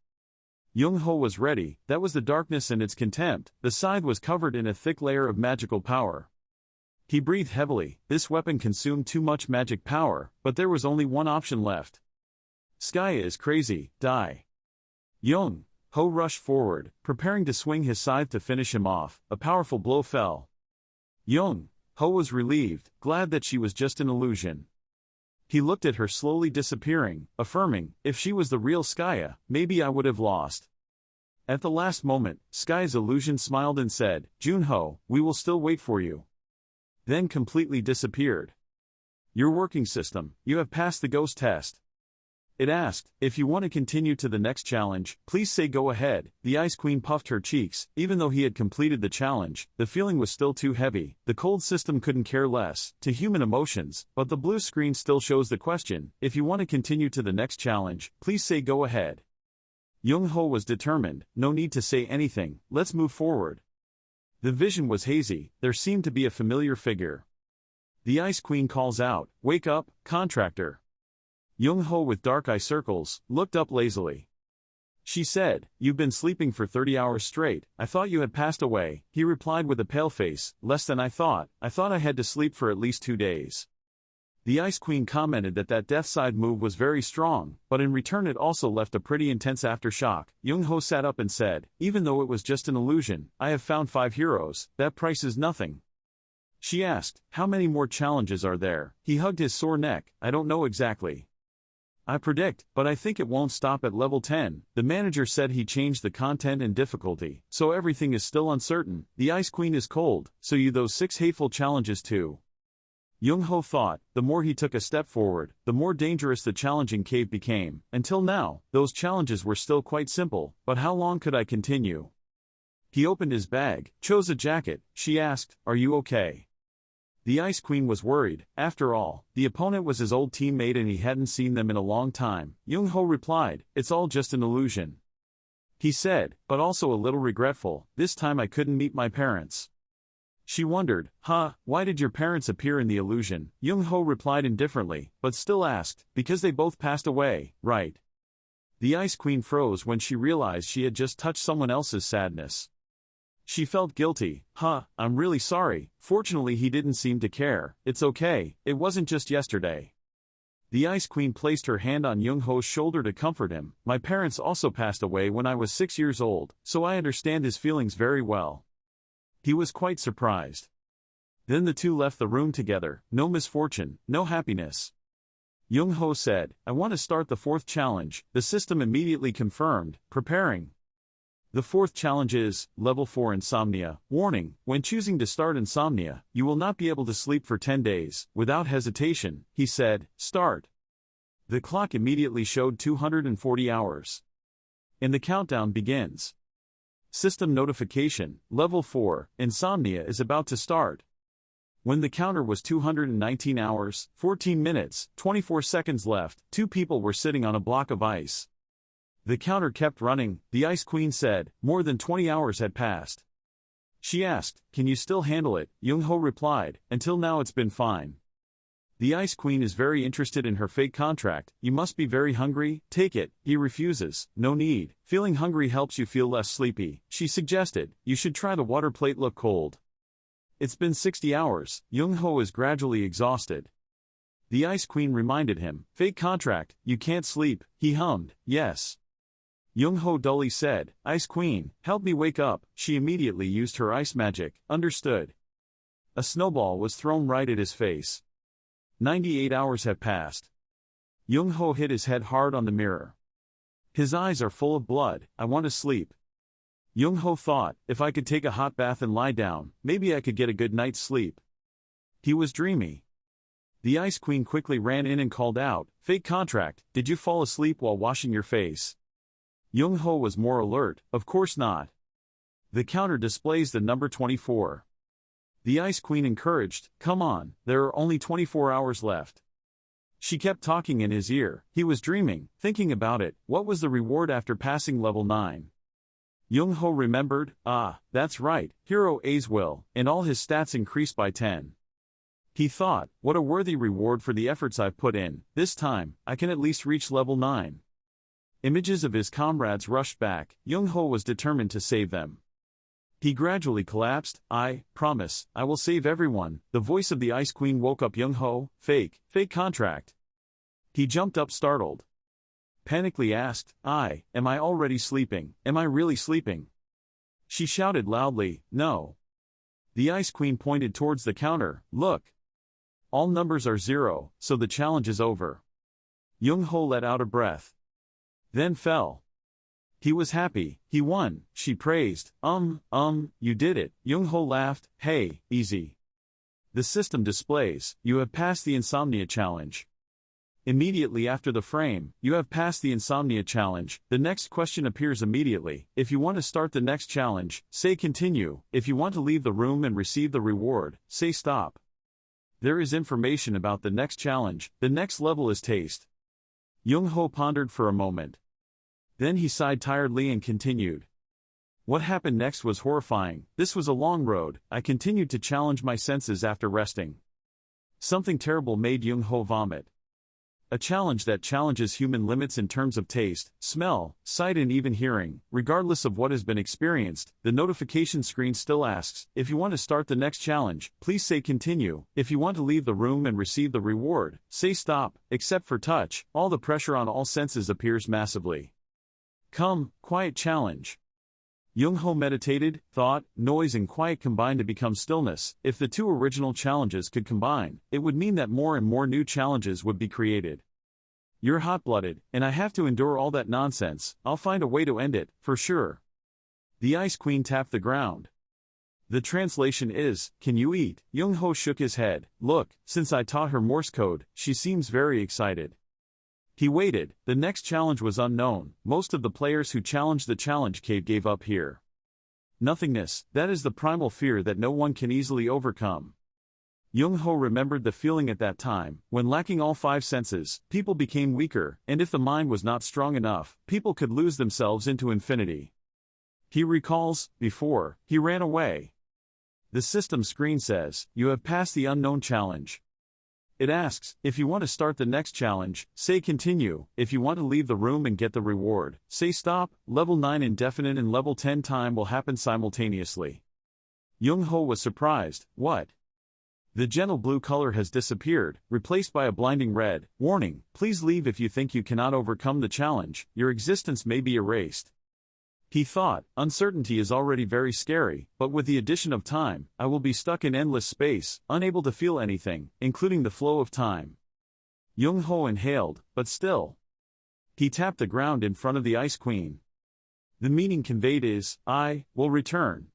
Young Ho was ready. That was the darkness and its contempt. The scythe was covered in a thick layer of magical power. He breathed heavily. This weapon consumed too much magic power, but there was only one option left. Skya is crazy, die. Young Ho rushed forward, preparing to swing his scythe to finish him off. A powerful blow fell. Young Ho was relieved, glad that she was just an illusion. He looked at her slowly disappearing, affirming, if she was the real Skya, maybe I would have lost. At the last moment, Skya's illusion smiled and said, Junho, we will still wait for you. Then completely disappeared. Your working system, you have passed the ghost test. It asked, if you want to continue to the next challenge, please say go ahead. The Ice Queen puffed her cheeks. Even though he had completed the challenge, the feeling was still too heavy. The cold system couldn't care less to human emotions, but the blue screen still shows the question, if you want to continue to the next challenge, please say go ahead. Young Ho was determined. No need to say anything, let's move forward. The vision was hazy. There seemed to be a familiar figure. The Ice Queen calls out, wake up, contractor. Young Ho with dark eye circles, looked up lazily. She said, you've been sleeping for 30 hours straight, I thought you had passed away. He replied with a pale face, less than I thought I had to sleep for at least 2 days. The Ice Queen commented that Death Side move was very strong, but in return it also left a pretty intense aftershock. Young Ho sat up and said, even though it was just an illusion, I have found 5 heroes, that price is nothing. She asked, how many more challenges are there? He hugged his sore neck, I don't know exactly. I predict, but I think it won't stop at level 10. The manager said he changed the content and difficulty, so everything is still uncertain. The Ice Queen is cold, so you those 6 hateful challenges too. Young Ho thought, the more he took a step forward, the more dangerous the challenging cave became. Until now, those challenges were still quite simple, but how long could I continue? He opened his bag, chose a jacket. She asked, are you okay? The Ice Queen was worried. After all, the opponent was his old teammate and he hadn't seen them in a long time. Young Ho replied, it's all just an illusion. He said, but also a little regretful, this time I couldn't meet my parents. She wondered, why did your parents appear in the illusion? Young Ho replied indifferently, but still asked, because they both passed away, right? The Ice Queen froze when she realized she had just touched someone else's sadness. She felt guilty. I'm really sorry. Fortunately he didn't seem to care. It's okay, it wasn't just yesterday. The Ice Queen placed her hand on Young Ho's shoulder to comfort him. My parents also passed away when I was 6 years old, so I understand his feelings very well. He was quite surprised. Then the two left the room together. No misfortune, no happiness. Young Ho said, I want to start the 4th challenge. The system immediately confirmed, preparing. The 4th challenge is, Level 4 Insomnia. Warning, when choosing to start Insomnia, you will not be able to sleep for 10 days. Without hesitation, he said, start. The clock immediately showed 240 hours. And the countdown begins. System notification, Level 4, Insomnia is about to start. When the counter was 219 hours, 14 minutes, 24 seconds left, 2 people were sitting on a block of ice. The counter kept running. The Ice Queen said, more than 20 hours had passed. She asked, can you still handle it? Young-ho replied, until now it's been fine. The Ice Queen is very interested in her fake contract. You must be very hungry, take it. He refuses, no need. Feeling hungry helps you feel less sleepy. She suggested, you should try the water plate look cold. It's been 60 hours, Young-ho is gradually exhausted. The Ice Queen reminded him, fake contract, you can't sleep. He hummed, yes. Young-ho dully said, Ice Queen, help me wake up. She immediately used her ice magic, understood. A snowball was thrown right at his face. 98 hours have passed. Young-ho hit his head hard on the mirror. His eyes are full of blood. I want to sleep. Young-ho thought, if I could take a hot bath and lie down, maybe I could get a good night's sleep. He was dreamy. The Ice Queen quickly ran in and called out, fake contract, did you fall asleep while washing your face? Young-ho was more alert, of course not. The counter displays the number 24. The Ice Queen encouraged, come on, there are only 24 hours left. She kept talking in his ear. He was dreaming, thinking about it. What was the reward after passing level 9? Young-ho remembered, that's right, Hero A's will, and all his stats increased by 10. He thought, what a worthy reward for the efforts I've put in. This time, I can at least reach level 9. Images of his comrades rushed back. Young-ho was determined to save them. He gradually collapsed. I promise, I will save everyone. The voice of the Ice Queen woke up Young-ho. Fake contract. He jumped up startled. Panically asked, am I already sleeping? Am I really sleeping? She shouted loudly, no. The Ice Queen pointed towards the counter, look. All numbers are 0, so the challenge is over. Young-ho let out a breath. Then fell. He was happy, he won, she praised, you did it. Young-ho laughed, hey, easy. The system displays, you have passed the insomnia challenge. Immediately after the frame, you have passed the insomnia challenge. The next question appears immediately. If you want to start the next challenge, say continue. If you want to leave the room and receive the reward, say stop. There is information about the next challenge. The next level is taste. Young-ho pondered for a moment. Then he sighed tiredly and continued. What happened next was horrifying. This was a long road. I continued to challenge my senses after resting. Something terrible made Young-ho vomit. A challenge that challenges human limits in terms of taste, smell, sight and even hearing. Regardless of what has been experienced, the notification screen still asks, if you want to start the next challenge, please say continue. If you want to leave the room and receive the reward, say stop. Except for touch, all the pressure on all senses appears massively. Come, quiet challenge. Young-ho meditated, thought, noise and quiet combined to become stillness. If the two original challenges could combine, it would mean that more and more new challenges would be created. You're hot-blooded, and I have to endure all that nonsense. I'll find a way to end it, for sure. The Ice Queen tapped the ground. The translation is, can you eat? Young-ho shook his head. Look, since I taught her Morse code, she seems very excited. He waited. The next challenge was unknown. Most of the players who challenged the challenge cave gave up here. Nothingness, that is the primal fear that no one can easily overcome. Young-ho remembered the feeling at that time, when lacking all 5 senses, people became weaker, and if the mind was not strong enough, people could lose themselves into infinity. He recalls, before, he ran away. The system screen says, you have passed the unknown challenge. It asks, if you want to start the next challenge, say continue. If you want to leave the room and get the reward, say stop. Level 9 indefinite and level 10 time will happen simultaneously. Young-ho was surprised. What? The gentle blue color has disappeared, replaced by a blinding red. Warning, please leave if you think you cannot overcome the challenge. Your existence may be erased. He thought, uncertainty is already very scary, but with the addition of time, I will be stuck in endless space, unable to feel anything, including the flow of time. Young-ho inhaled, but still. He tapped the ground in front of the Ice Queen. The meaning conveyed is, I will return.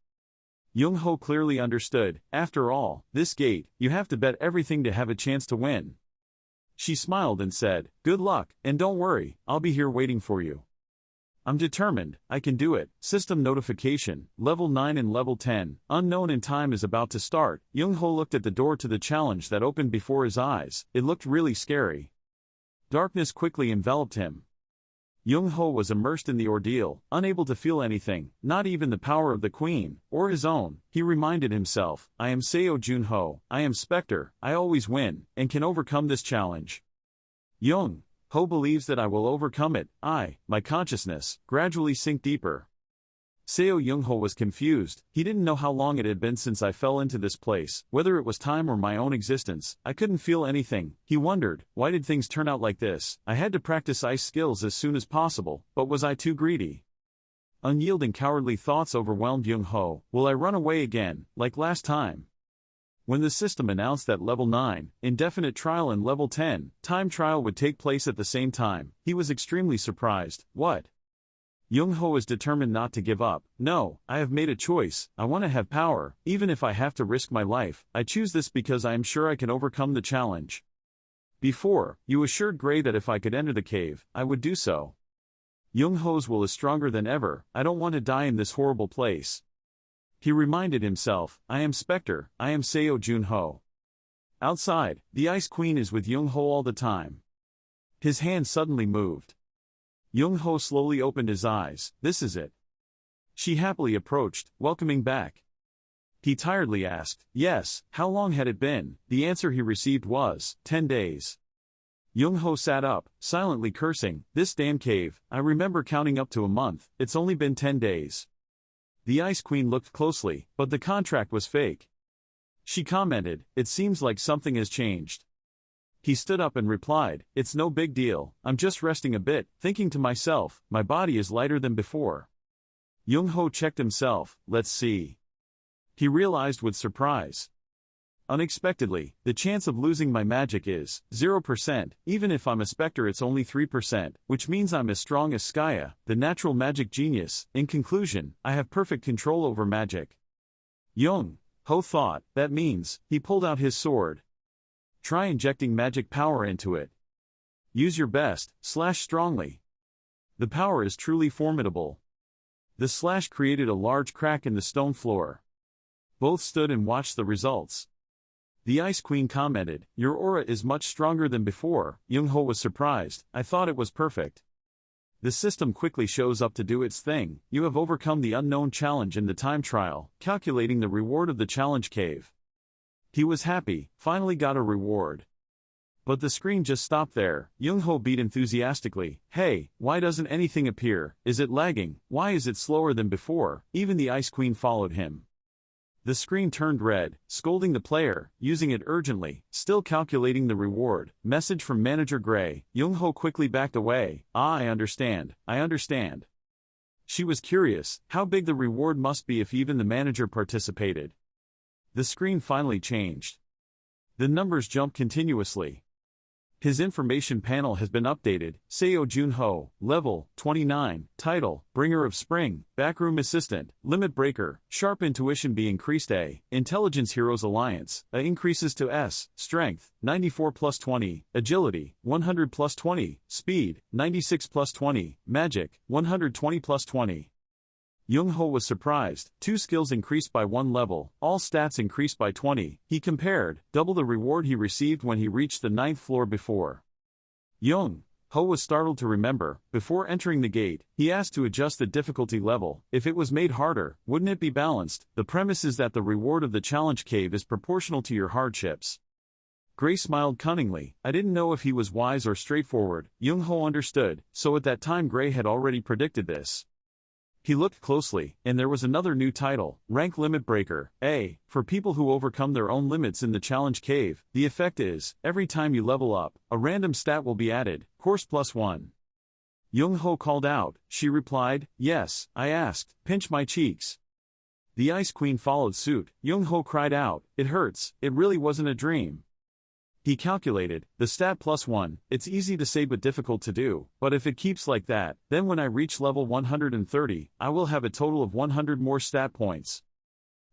Young-ho clearly understood. After all, this gate, you have to bet everything to have a chance to win. She smiled and said, good luck, and don't worry, I'll be here waiting for you. I'm determined, I can do it. System notification, level 9 and level 10, unknown in time is about to start. Young-ho looked at the door to the challenge that opened before his eyes. It looked really scary. Darkness quickly enveloped him. Young-ho was immersed in the ordeal, unable to feel anything, not even the power of the queen, or his own. He reminded himself, I am Seo Jun-ho, I am Spectre, I always win, and can overcome this challenge. Young-ho believes that I will overcome it. My consciousness, gradually sink deeper. Seo Young-ho was confused. He didn't know how long it had been since I fell into this place, whether it was time or my own existence. I couldn't feel anything. He wondered, why did things turn out like this? I had to practice ice skills as soon as possible, but was I too greedy? Unyielding cowardly thoughts overwhelmed Young-ho. Will I run away again, like last time? When the system announced that level 9, indefinite trial and level 10, time trial would take place at the same time, he was extremely surprised. What? Young-ho is determined not to give up. No, I have made a choice. I want to have power, even if I have to risk my life. I choose this because I am sure I can overcome the challenge. Before, you assured Gray that if I could enter the cave, I would do so. Young-ho's will is stronger than ever. I don't want to die in this horrible place. He reminded himself, I am Spectre, I am Seo Jun-ho. Outside, the Ice Queen is with Young-ho all the time. His hand suddenly moved. Young-ho slowly opened his eyes. This is it. She happily approached, welcoming back. He tiredly asked, yes, how long had it been? The answer he received was, 10 days. Young-ho sat up, silently cursing, this damn cave, I remember counting up to a month, it's only been 10 days. The Ice Queen looked closely, but the contract was fake. She commented, it seems like something has changed. He stood up and replied, it's no big deal, I'm just resting a bit, thinking to myself, my body is lighter than before. Young-ho checked himself, let's see. He realized with surprise. Unexpectedly, the chance of losing my magic is 0%, even if I'm a Spectre it's only 3%, which means I'm as strong as Skya, the natural magic genius. In conclusion, I have perfect control over magic. Young-ho thought, that means, he pulled out his sword. Try injecting magic power into it. Use your best, slash strongly. The power is truly formidable. The slash created a large crack in the stone floor. Both stood and watched the results. The Ice Queen commented, your aura is much stronger than before. Young-ho was surprised, I thought it was perfect. The system quickly shows up to do its thing. You have overcome the unknown challenge in the time trial, calculating the reward of the challenge cave. He was happy, finally got a reward. But the screen just stopped there. Young-ho beat enthusiastically, hey, why doesn't anything appear? Is it lagging? Why is it slower than before? Even the Ice Queen followed him. The screen turned red, scolding the player, using it urgently, still calculating the reward. Message from Manager Gray. Young-ho quickly backed away. I understand. She was curious, how big the reward must be if even the manager participated. The screen finally changed. The numbers jumped continuously. His information panel has been updated. Seo Jun-ho, level 29, title, Bringer of Spring, Backroom Assistant, Limit Breaker, Sharp Intuition be increased A, Intelligence Heroes Alliance, A increases to S, Strength, 94 plus 20, Agility, 100 plus 20, Speed, 96 plus 20, Magic, 120 plus 20. Young-ho was surprised, 2 skills increased by 1 level, all stats increased by 20, he compared, double the reward he received when he reached the 9th floor before. Young-ho was startled to remember, before entering the gate, he asked to adjust the difficulty level. If it was made harder, wouldn't it be balanced? The premise is that the reward of the challenge cave is proportional to your hardships. Gray smiled cunningly. I didn't know if he was wise or straightforward. Young-ho understood, so at that time Gray had already predicted this. He looked closely, and there was another new title, Rank Limit Breaker, A, for people who overcome their own limits in the challenge cave. The effect is, every time you level up, a random stat will be added, course plus 1. Young-ho called out. She replied, yes, I asked, pinch my cheeks. The Ice Queen followed suit. Young-ho cried out, it hurts, it really wasn't a dream. He calculated, the stat plus 1, it's easy to say but difficult to do, but if it keeps like that, then when I reach level 130, I will have a total of 100 more stat points.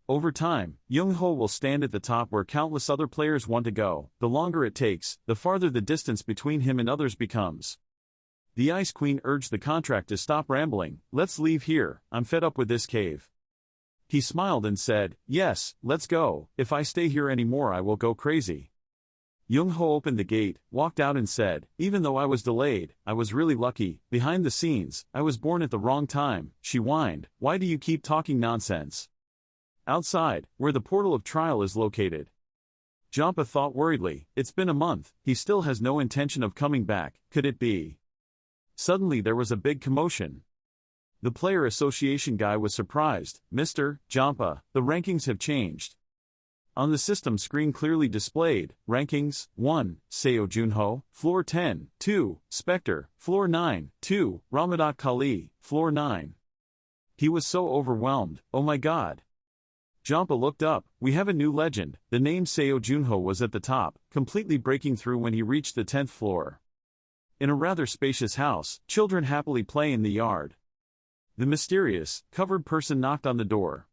Over time, Young-ho will stand at the top where countless other players want to go. The longer it takes, the farther the distance between him and others becomes. The Ice Queen urged the contract to stop rambling. Let's leave here, I'm fed up with this cave. He smiled and said, yes, let's go, if I stay here anymore I will go crazy. Young-ho opened the gate, walked out and said, even though I was delayed, I was really lucky. Behind the scenes, I was born at the wrong time, she whined. Why do you keep talking nonsense? Outside, where the portal of trial is located. Jampa thought worriedly, it's been a month, he still has no intention of coming back, could it be? Suddenly there was a big commotion. The player association guy was surprised. Mr. Jampa, the rankings have changed. On the system screen clearly displayed, rankings, 1, Seo Junho, floor 10, 2, Spectre, floor 9, 2, Ramadat Kali, floor 9. He was so overwhelmed, oh my god. Jampa looked up, we have a new legend, the name Seo Junho was at the top, completely breaking through when he reached the 10th floor. In a rather spacious house, children happily play in the yard. The mysterious, covered person knocked on the door.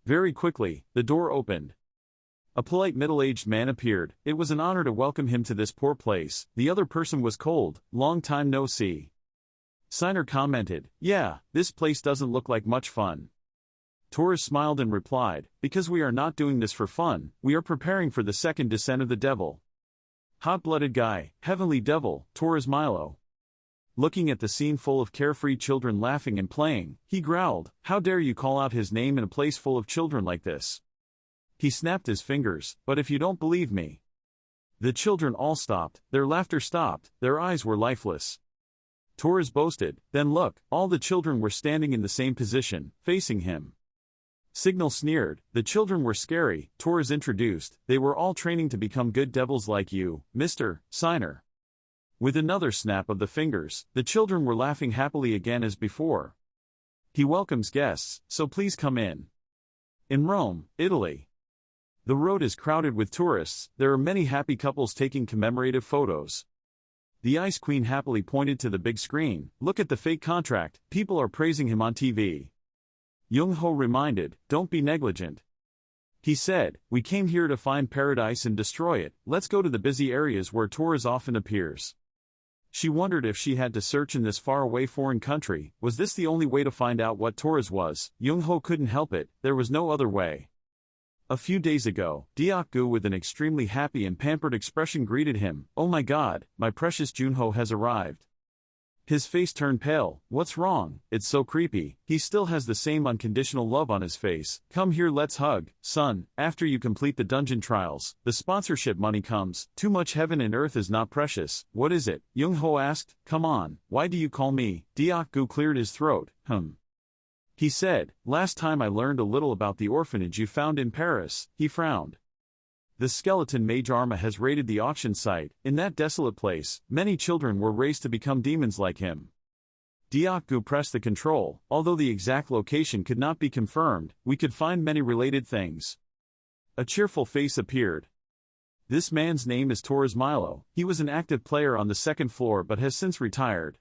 Very quickly, the door opened. A polite middle-aged man appeared. It was an honor to welcome him to this poor place. The other person was cold. Long time no see. Signer commented, yeah, this place doesn't look like much fun. Torres smiled and replied, because we are not doing this for fun, we are preparing for the second descent of the devil. Hot-blooded guy, heavenly devil, Torres Milo. Looking at the scene full of carefree children laughing and playing, he growled, how dare you call out his name in a place full of children like this? He snapped his fingers, but if you don't believe me. The children all stopped, their laughter stopped, their eyes were lifeless. Torres boasted, then look, all the children were standing in the same position, facing him. Signal sneered, the children were scary, Torres introduced, they were all training to become good devils like you, Mr. Signer. With another snap of the fingers, the children were laughing happily again as before. He welcomes guests, so please come in. In Rome, Italy. The road is crowded with tourists, there are many happy couples taking commemorative photos. The Ice Queen happily pointed to the big screen, look at the fake contract, people are praising him on TV. Young-ho reminded, don't be negligent. He said, we came here to find paradise and destroy it, let's go to the busy areas where Torres often appears. She wondered if she had to search in this faraway foreign country, was this the only way to find out what Torres was? Young-ho couldn't help it, there was no other way. A few days ago, Deok-gu with an extremely happy and pampered expression greeted him, oh my god, my precious Junho has arrived. His face turned pale, what's wrong, it's so creepy, he still has the same unconditional love on his face, come here let's hug, son, after you complete the dungeon trials, the sponsorship money comes, too much heaven and earth is not precious, what is it? Young-ho asked, come on, why do you call me? Deok-gu cleared his throat, He said, last time I learned a little about the orphanage you found in Paris, he frowned. The skeleton mage Arma has raided the auction site, in that desolate place, many children were raised to become demons like him. Deok-gu pressed the control, although the exact location could not be confirmed, we could find many related things. A cheerful face appeared. This man's name is Torres Milo, he was an active player on the second floor but has since retired.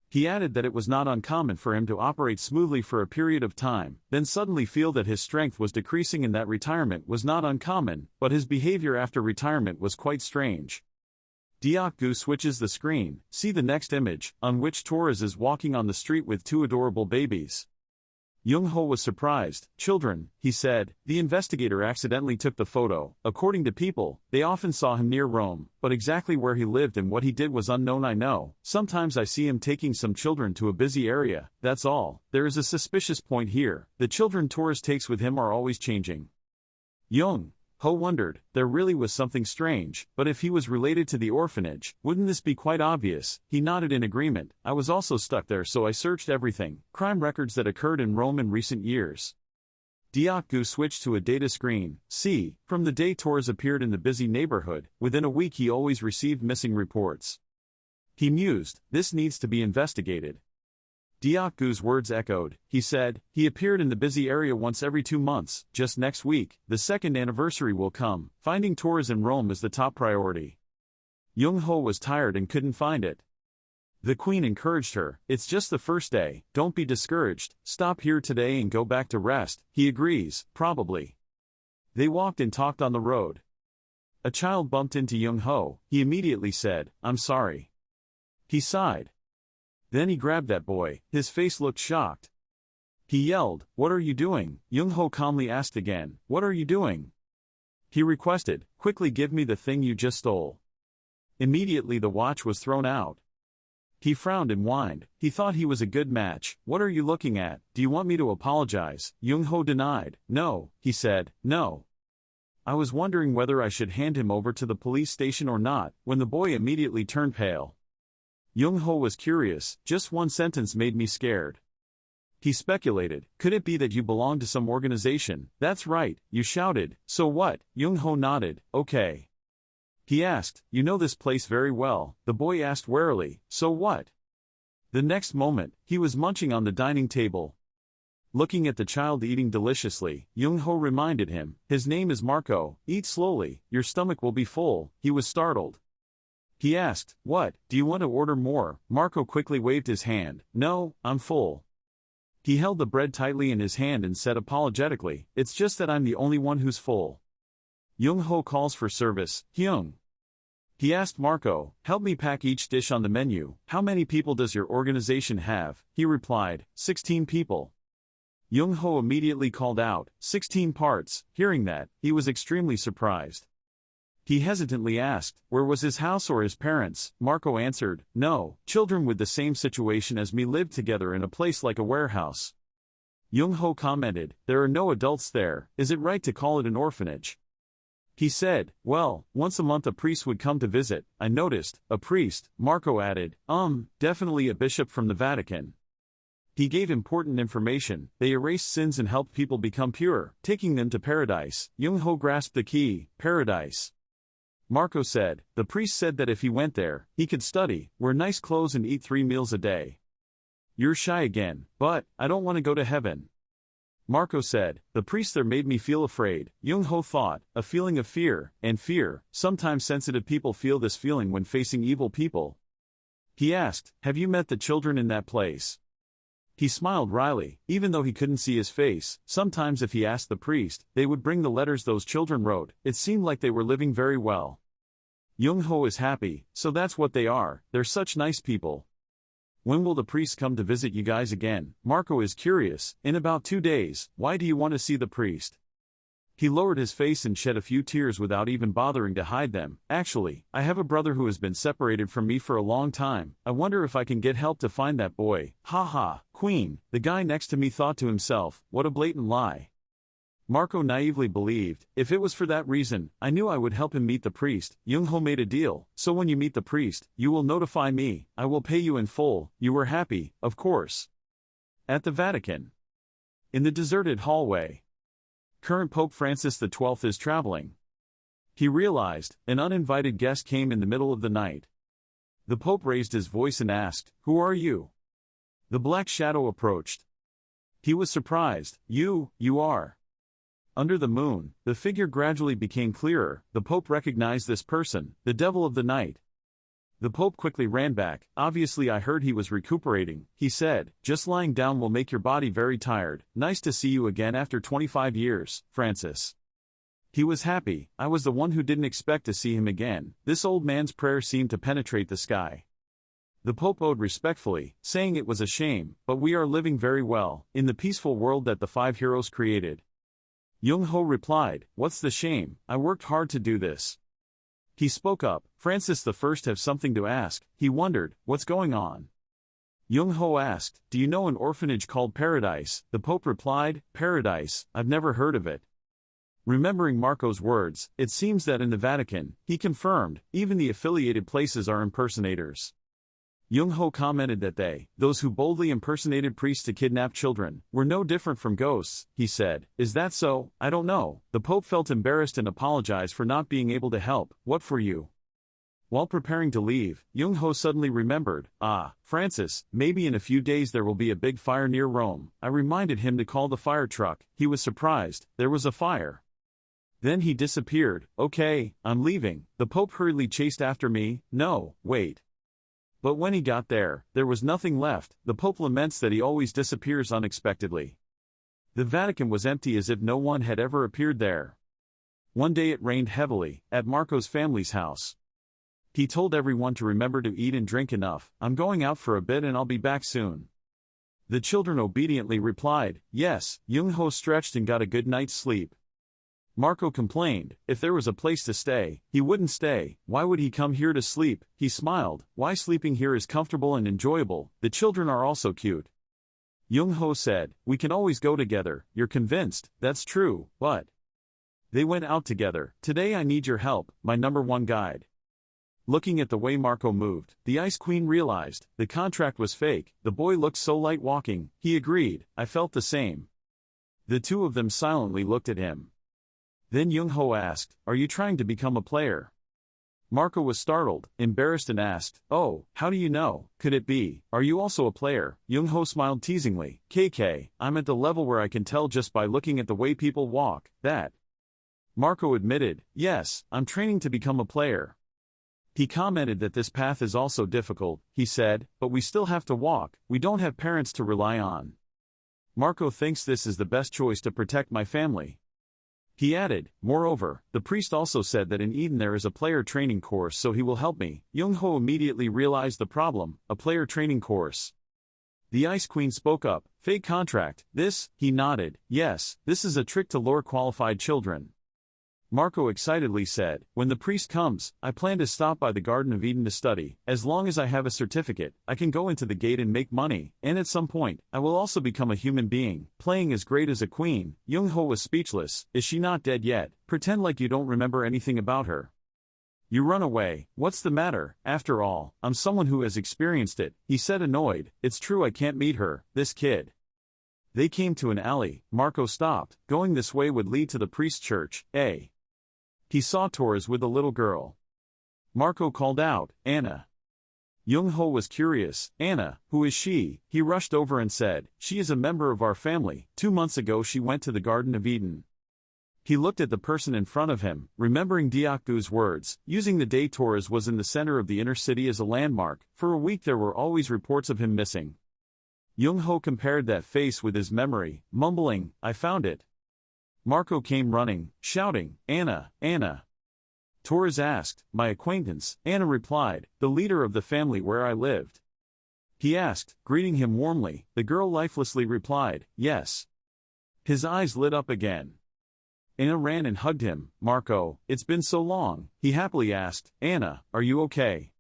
He added that it was not uncommon for him to operate smoothly for a period of time, then suddenly feel that his strength was decreasing and that retirement was not uncommon, but his behavior after retirement was quite strange. Deok-gu switches the screen, see the next image, on which Torres is walking on the street with two adorable babies. Young-ho was surprised. Children, he said, the investigator accidentally took the photo. According to people, they often saw him near Rome, but exactly where he lived and what he did was unknown. I know. Sometimes I see him taking some children to a busy area, that's all. There is a suspicious point here. The children Torres takes with him are always changing. Young-ho wondered, there really was something strange, but if he was related to the orphanage, wouldn't this be quite obvious? He nodded in agreement. I was also stuck there so I searched everything, crime records that occurred in Rome in recent years. Deok-gu switched to a data screen. See, from the day Torres appeared in the busy neighborhood, within a week he always received missing reports. He mused, this needs to be investigated. Deok-gu's words echoed. He said, he appeared in the busy area once every 2 months, just next week, the second anniversary will come, finding Torres in Rome is the top priority. Young-ho was tired and couldn't find it. The queen encouraged her, it's just the first day, don't be discouraged, stop here today and go back to rest, he agrees, probably. They walked and talked on the road. A child bumped into Young-ho, he immediately said, I'm sorry. He sighed. Then he grabbed that boy, his face looked shocked. He yelled, what are you doing? Young-ho calmly asked again, what are you doing? He requested, quickly give me the thing you just stole. Immediately the watch was thrown out. He frowned and whined. He thought he was a good match. What are you looking at? Do you want me to apologize? Young-ho denied. No, he said, no. I was wondering whether I should hand him over to the police station or not, when the boy immediately turned pale. Young-ho was curious. Just one sentence made me scared. He speculated, could it be that you belong to some organization? That's right, you shouted. So what? Young-ho nodded, okay. He asked, you know this place very well. The boy asked warily, so what? The next moment, he was munching on the dining table. Looking at the child eating deliciously, Young-ho reminded him, his name is Marco, eat slowly, your stomach will be full. He was startled. He asked, what, do you want to order more? Marco quickly waved his hand, no, I'm full. He held the bread tightly in his hand and said apologetically, it's just that I'm the only one who's full. Young-ho calls for service, Hyung. He asked Marco, help me pack each dish on the menu. How many people does your organization have? He replied, 16 people. Young-ho immediately called out, 16 parts. Hearing that, he was extremely surprised. He hesitantly asked, where was his house or his parents? Marco answered, no, children with the same situation as me lived together in a place like a warehouse. Young-ho commented, there are no adults there, is it right to call it an orphanage? He said, well, once a month a priest would come to visit. I noticed, a priest. Marco added, definitely a bishop from the Vatican. He gave important information. They erased sins and helped people become pure, taking them to paradise. Young-ho grasped the key, paradise. Marco said, the priest said that if he went there, he could study, wear nice clothes and eat 3 meals a day. You're shy again, but, I don't want to go to heaven. Marco said, the priest there made me feel afraid. Young-ho thought, a feeling of fear, and fear, sometimes sensitive people feel this feeling when facing evil people. He asked, have you met the children in that place? He smiled wryly, even though he couldn't see his face. Sometimes if he asked the priest, they would bring the letters those children wrote. It seemed like they were living very well. Young-ho is happy, so that's what they are, they're such nice people. When will the priest come to visit you guys again? Marco is curious, in about 2 days. Why do you want to see the priest? He lowered his face and shed a few tears without even bothering to hide them. Actually, I have a brother who has been separated from me for a long time. I wonder if I can get help to find that boy. Ha ha, Queen. The guy next to me thought to himself, what a blatant lie. Marco naively believed, if it was for that reason, I knew I would help him meet the priest. Young-ho made a deal, so when you meet the priest, you will notify me, I will pay you in full. You were happy, of course. At the Vatican. In the deserted hallway. Current Pope Francis XII is traveling. He realized, an uninvited guest came in the middle of the night. The Pope raised his voice and asked, who are you? The black shadow approached. He was surprised, you are. Under the moon, the figure gradually became clearer. The Pope recognized this person, the devil of the night. The Pope quickly ran back. Obviously I heard he was recuperating. He said, just lying down will make your body very tired. Nice to see you again after 25 years, Francis. He was happy. I was the one who didn't expect to see him again. This old man's prayer seemed to penetrate the sky. The Pope bowed respectfully, saying it was a shame, but we are living very well, in the peaceful world that the 5 heroes created. Young-ho replied, what's the shame? I worked hard to do this. He spoke up. Francis I have something to ask. He wondered, what's going on? Young-ho asked, do you know an orphanage called Paradise? The Pope replied, Paradise, I've never heard of it. Remembering Marco's words, it seems that in the Vatican, he confirmed, even the affiliated places are impersonators. Young-ho commented that those who boldly impersonated priests to kidnap children, were no different from ghosts. He said, is that so? I don't know. The Pope felt embarrassed and apologized for not being able to help. What for you? While preparing to leave, Young-ho suddenly remembered, Francis, maybe in a few days there will be a big fire near Rome. I reminded him to call the fire truck. He was surprised, there was a fire. Then he disappeared. Okay, I'm leaving. The Pope hurriedly chased after me. No, wait. But when he got there, there was nothing left. The Pope laments that he always disappears unexpectedly. The Vatican was empty as if no one had ever appeared there. One day it rained heavily, at Marco's family's house. He told everyone to remember to eat and drink enough. I'm going out for a bit and I'll be back soon. The children obediently replied, yes. Young-ho stretched and got a good night's sleep. Marco complained, if there was a place to stay, he wouldn't stay. Why would he come here to sleep? He smiled. Why, sleeping here is comfortable and enjoyable. The children are also cute. Young-ho said, we can always go together. You're convinced? That's true, but... They went out together. Today I need your help, my #1 guide. Looking at the way Marco moved, the Ice Queen realized, the contract was fake. The boy looked so light walking. He agreed, I felt the same. The two of them silently looked at him. Then Young-ho asked, are you trying to become a player? Marco was startled, embarrassed and asked, oh, how do you know? Could it be? Are you also a player? Young-ho smiled teasingly. KK, I'm at the level where I can tell just by looking at the way people walk, that. Marco admitted, yes, I'm training to become a player. He commented that this path is also difficult, he said, but we still have to walk, we don't have parents to rely on. Marco thinks this is the best choice to protect my family. He added, moreover, the priest also said that in Eden there is a player training course, so he will help me. Young-ho immediately realized the problem, a player training course. The Ice Queen spoke up, fake contract, this? He nodded, yes, this is a trick to lure qualified children. Marco excitedly said, when the priest comes, I plan to stop by the Garden of Eden to study. As long as I have a certificate, I can go into the gate and make money, and at some point, I will also become a human being, playing as great as a queen. Young-ho was speechless. Is she not dead yet? Pretend like you don't remember anything about her. You run away. What's the matter? After all, I'm someone who has experienced it, he said annoyed. It's true I can't meet her, this kid. They came to an alley. Marco stopped. Going this way would lead to the priest's church, He saw Torres with a little girl. Marco called out, Anna. Young-ho was curious, Anna, who is she? He rushed over and said, she is a member of our family. 2 months ago she went to the Garden of Eden. He looked at the person in front of him, remembering Diakbu's words, using the day Torres was in the center of the inner city as a landmark. For a week there were always reports of him missing. Young-ho compared that face with his memory, mumbling, I found it. Marco came running, shouting, Anna, Anna. Torres asked, my acquaintance. Anna replied, the leader of the family where I lived. He asked, greeting him warmly. The girl lifelessly replied, yes. His eyes lit up again. Anna ran and hugged him. Marco, it's been so long, he happily asked, Anna, are you okay?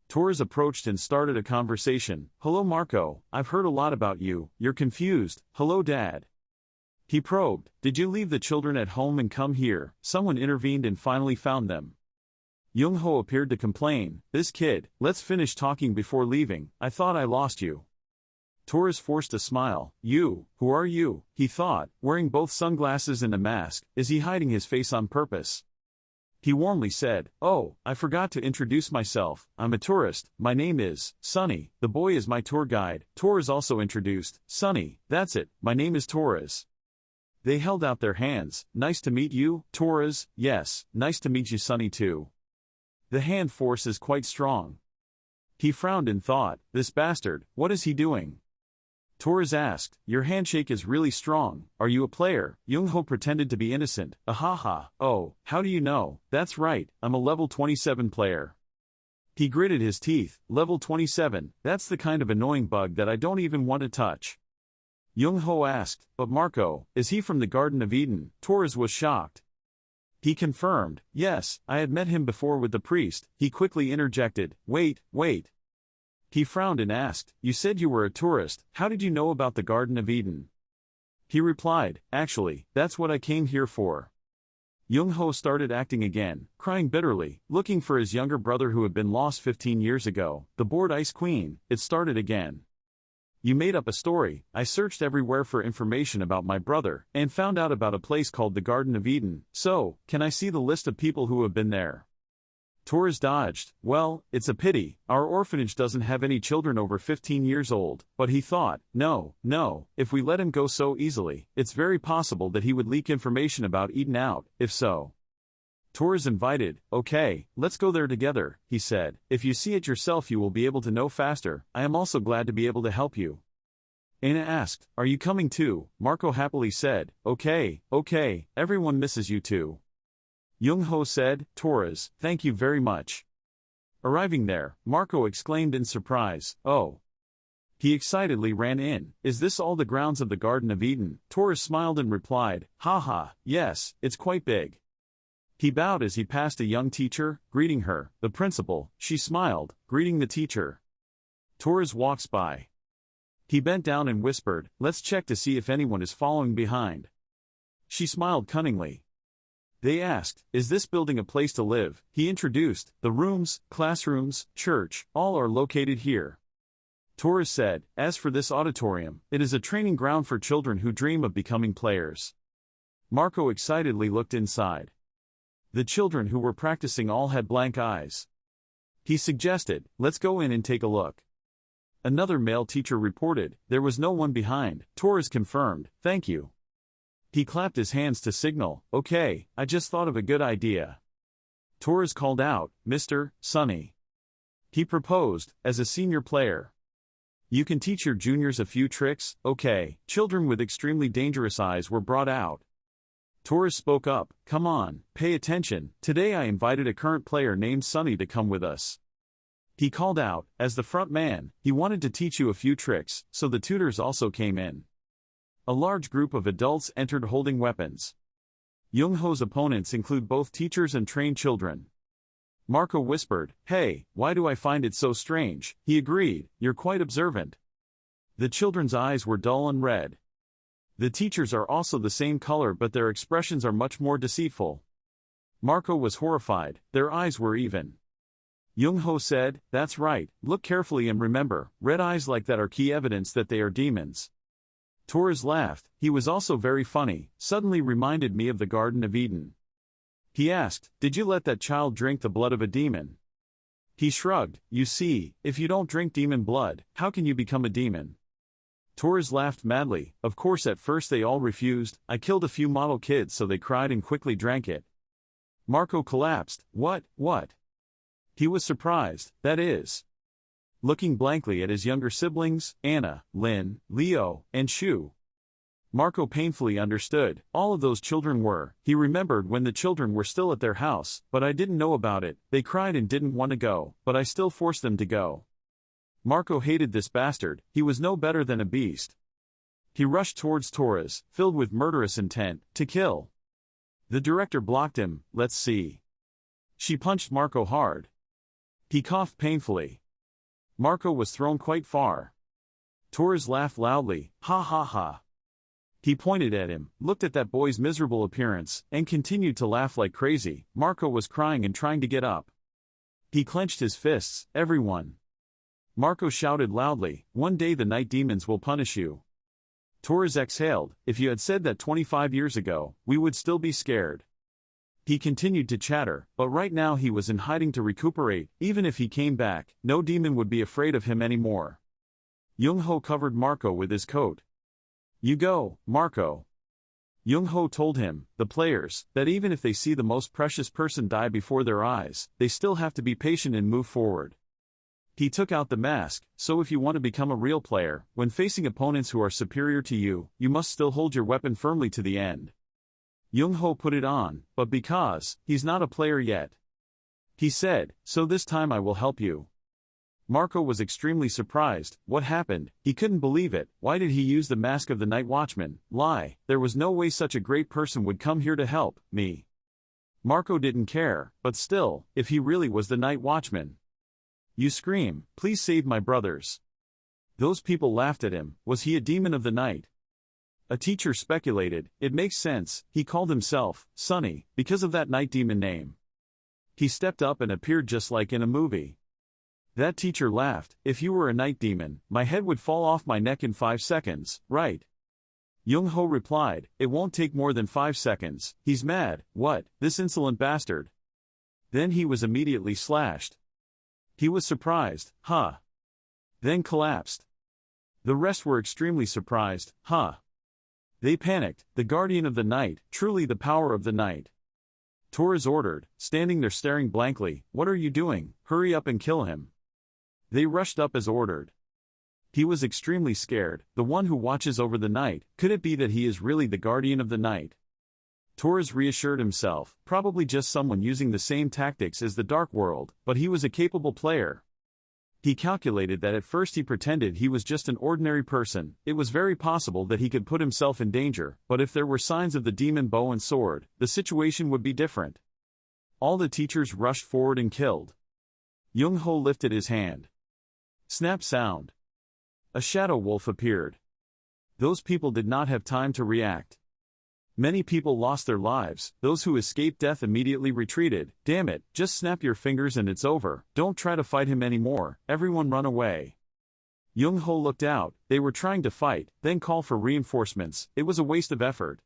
Torres approached and started a conversation. Hello Marco, I've heard a lot about you, you're confused. Hello Dad. He probed, did you leave the children at home and come here? Someone intervened and finally found them. Young-ho appeared to complain, this kid, let's finish talking before leaving, I thought I lost you. Torres forced a smile, you, who are you? He thought, wearing both sunglasses and a mask, is he hiding his face on purpose? He warmly said, oh, I forgot to introduce myself, I'm a tourist, my name is Sunny, the boy is my tour guide. Torres also introduced, Sunny, that's it, my name is Torres. They held out their hands. Nice to meet you, Torres. Yes, nice to meet you Sunny too. The hand force is quite strong. He frowned and thought, this bastard, what is he doing? Torres asked, your handshake is really strong. Are you a player? Young-ho pretended to be innocent. Ahaha, oh, how do you know? That's right, I'm a level 27 player. He gritted his teeth, level 27, that's the kind of annoying bug that I don't even want to touch. Young-ho asked, but Marco, is he from the Garden of Eden? Torres was shocked. He confirmed, yes, I had met him before with the priest. He quickly interjected, wait. He frowned and asked, you said you were a tourist, how did you know about the Garden of Eden? He replied, actually, that's what I came here for. Young-ho started acting again, crying bitterly, looking for his younger brother who had been lost 15 years ago. The bored Ice Queen, it started again. You made up a story. I searched everywhere for information about my brother, and found out about a place called the Garden of Eden. So, can I see the list of people who have been there? Torres dodged. Well, it's a pity, our orphanage doesn't have any children over 15 years old, but he thought, no, if we let him go so easily, it's very possible that he would leak information about Eden out. If so. Torres invited, okay, let's go there together, he said. If you see it yourself you will be able to know faster. I am also glad to be able to help you. Anna asked, are you coming too? Marco happily said, okay, everyone misses you too. Young-ho said, Torres, thank you very much. Arriving there, Marco exclaimed in surprise, oh. He excitedly ran in. Is this all the grounds of the Garden of Eden? Taurus smiled and replied, ha ha, yes, it's quite big. He bowed as he passed a young teacher, greeting her, the principal. She smiled, greeting the teacher. Taurus walks by. He bent down and whispered, let's check to see if anyone is following behind. She smiled cunningly. They asked, is this building a place to live? He introduced, the rooms, classrooms, church, all are located here. Taurus said, as for this auditorium, it is a training ground for children who dream of becoming players. Marco excitedly looked inside. The children who were practicing all had blank eyes. He suggested, let's go in and take a look. Another male teacher reported, there was no one behind. Taurus confirmed, thank you. He clapped his hands to signal, okay, I just thought of a good idea. Taurus called out, Mr. Sunny. He proposed, as a senior player. You can teach your juniors a few tricks, okay. Children with extremely dangerous eyes were brought out. Taurus spoke up, come on, pay attention, today I invited a current player named Sunny to come with us. He called out, as the front man, he wanted to teach you a few tricks, so the tutors also came in. A large group of adults entered holding weapons. Young-ho's opponents include both teachers and trained children. Marco whispered, hey, why do I find it so strange? He agreed, you're quite observant. The children's eyes were dull and red. The teachers are also the same color but their expressions are much more deceitful. Marco was horrified, their eyes were even. Young-ho said, that's right, look carefully and remember, red eyes like that are key evidence that they are demons. Taurus laughed, he was also very funny, suddenly reminded me of the Garden of Eden. He asked, did you let that child drink the blood of a demon? He shrugged, you see, if you don't drink demon blood, how can you become a demon? Taurus laughed madly, of course at first they all refused, I killed a few model kids so they cried and quickly drank it. Marco collapsed, what? He was surprised, that is. Looking blankly at his younger siblings, Anna, Lin, Leo, and Shu. Marco painfully understood, all of those children were, he remembered when the children were still at their house, but I didn't know about it, they cried and didn't want to go, but I still forced them to go. Marco hated this bastard, he was no better than a beast. He rushed towards Taurus, filled with murderous intent, to kill. The director blocked him, let's see. She punched Marco hard. He coughed painfully. Marco was thrown quite far. Taurus laughed loudly, ha ha ha. He pointed at him, looked at that boy's miserable appearance, and continued to laugh like crazy. Marco was crying and trying to get up. He clenched his fists, everyone. Marco shouted loudly, one day the night demons will punish you. Taurus exhaled, if you had said that 25 years ago, we would still be scared. He continued to chatter, but right now he was in hiding to recuperate, even if he came back, no demon would be afraid of him anymore. Young-ho covered Marco with his coat. You go, Marco. Young-ho told him, the players, that even if they see the most precious person die before their eyes, they still have to be patient and move forward. He took out the mask, so if you want to become a real player, when facing opponents who are superior to you, you must still hold your weapon firmly to the end. Young-ho put it on, but because, he's not a player yet. He said, so this time I will help you. Marco was extremely surprised, what happened, he couldn't believe it, why did he use the mask of the night watchman, lie, there was no way such a great person would come here to help me. Marco didn't care, but still, if he really was the night watchman. You scream, please save my brothers. Those people laughed at him, was he a demon of the night? A teacher speculated, it makes sense, he called himself, Sunny, because of that night demon name. He stepped up and appeared just like in a movie. That teacher laughed, if you were a night demon, my head would fall off my neck in 5 seconds, right? Young-ho replied, it won't take more than 5 seconds, he's mad, what, this insolent bastard. Then he was immediately slashed. He was surprised, huh? Then collapsed. The rest were extremely surprised, huh? They panicked, the guardian of the night, truly the power of the night. Taurus ordered, standing there staring blankly, what are you doing, hurry up and kill him. They rushed up as ordered. He was extremely scared, the one who watches over the night, could it be that he is really the guardian of the night? Taurus reassured himself, probably just someone using the same tactics as the Dark World, but he was a capable player. He calculated that at first he pretended he was just an ordinary person. It was very possible that he could put himself in danger, but if there were signs of the demon bow and sword, the situation would be different. All the teachers rushed forward and killed. Young-ho lifted his hand. Snap sound. A shadow wolf appeared. Those people did not have time to react. Many people lost their lives. Those who escaped death immediately retreated. Damn it, just snap your fingers and it's over. Don't try to fight him anymore. Everyone run away. Young-ho looked out. They were trying to fight, then call for reinforcements. It was a waste of effort.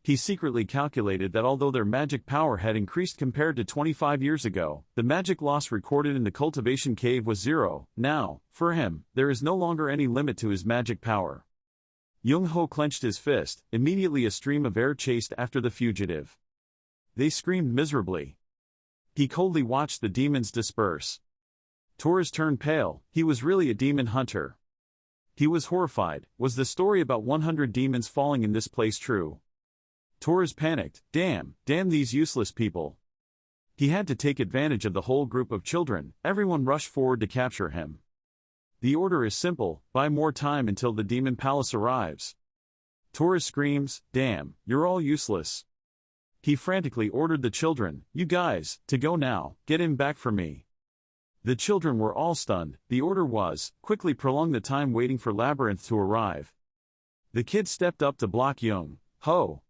He secretly calculated that although their magic power had increased compared to 25 years ago, the magic loss recorded in the cultivation cave was 0. Now, for him, there is no longer any limit to his magic power. Young-ho clenched his fist. Immediately a stream of air chased after the fugitive. They screamed miserably. He coldly watched the demons disperse. Torres turned pale. He was really a demon hunter. He was horrified. Was the story about 100 demons falling in this place true? Torres panicked. Damn these useless people. He had to take advantage of the whole group of children. Everyone rushed forward to capture him. The order is simple: buy more time until the demon palace arrives. Torres screams, damn, you're all useless. He frantically ordered the children, you guys, to go now, get him back for me. The children were all stunned. The order was, quickly prolong the time waiting for Labyrinth to arrive. The kid stepped up to block Young-ho.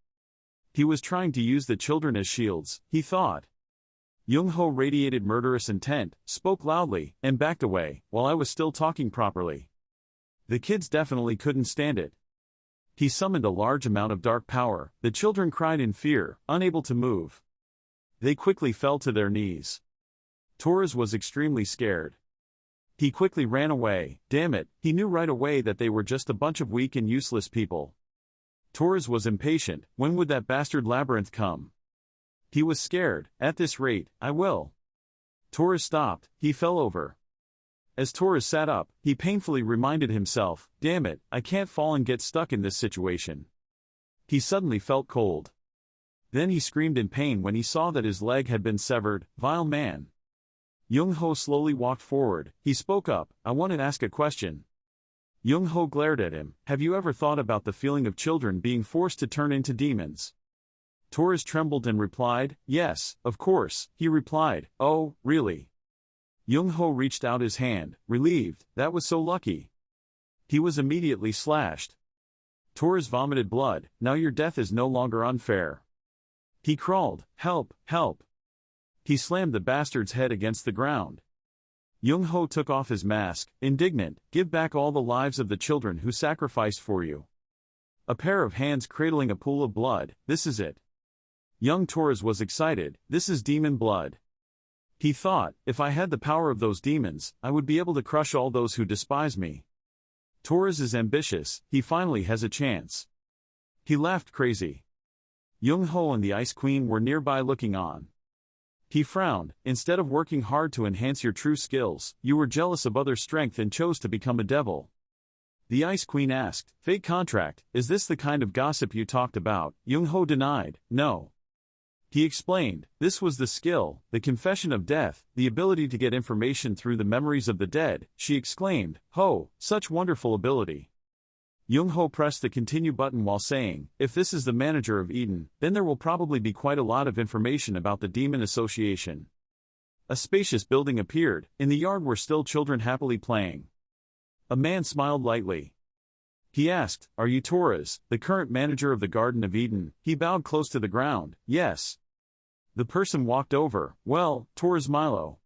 He was trying to use the children as shields, he thought. Young-ho radiated murderous intent, spoke loudly, and backed away, while I was still talking properly. The kids definitely couldn't stand it. He summoned a large amount of dark power. The children cried in fear, unable to move. They quickly fell to their knees. Torres was extremely scared. He quickly ran away. Damn it, he knew right away that they were just a bunch of weak and useless people. Torres was impatient. When would that bastard Labyrinth come? He was scared. At this rate, I will. Torres stopped. He fell over. As Torres sat up, he painfully reminded himself, damn it, I can't fall and get stuck in this situation. He suddenly felt cold. Then he screamed in pain when he saw that his leg had been severed. Vile man. Young-ho slowly walked forward. He spoke up, I want to ask a question. Young-ho glared at him. Have you ever thought about the feeling of children being forced to turn into demons? Torres trembled and replied, yes, of course. He replied, oh, really? Young-ho reached out his hand, relieved. That was so lucky. He was immediately slashed. Torres vomited blood. Now your death is no longer unfair. He crawled, help, help. He slammed the bastard's head against the ground. Young-ho took off his mask, indignant, give back all the lives of the children who sacrificed for you. A pair of hands cradling a pool of blood, this is it. Young Torres was excited, this is demon blood. He thought, if I had the power of those demons, I would be able to crush all those who despise me. Torres is ambitious, he finally has a chance. He laughed crazy. Young-ho and the Ice Queen were nearby looking on. He frowned. Instead of working hard to enhance your true skills, you were jealous of others' strength and chose to become a devil. The Ice Queen asked, fake contract, is this the kind of gossip you talked about? Young-ho denied, no. He explained, this was the skill, the confession of death, the ability to get information through the memories of the dead. She exclaimed, ho, such wonderful ability. Young-ho pressed the continue button while saying, if this is the manager of Eden, then there will probably be quite a lot of information about the Demon Association. A spacious building appeared. In the yard were still children happily playing. A man smiled lightly. He asked, are you Torres, the current manager of the Garden of Eden? He bowed close to the ground, yes. The person walked over, well, Torres Milo.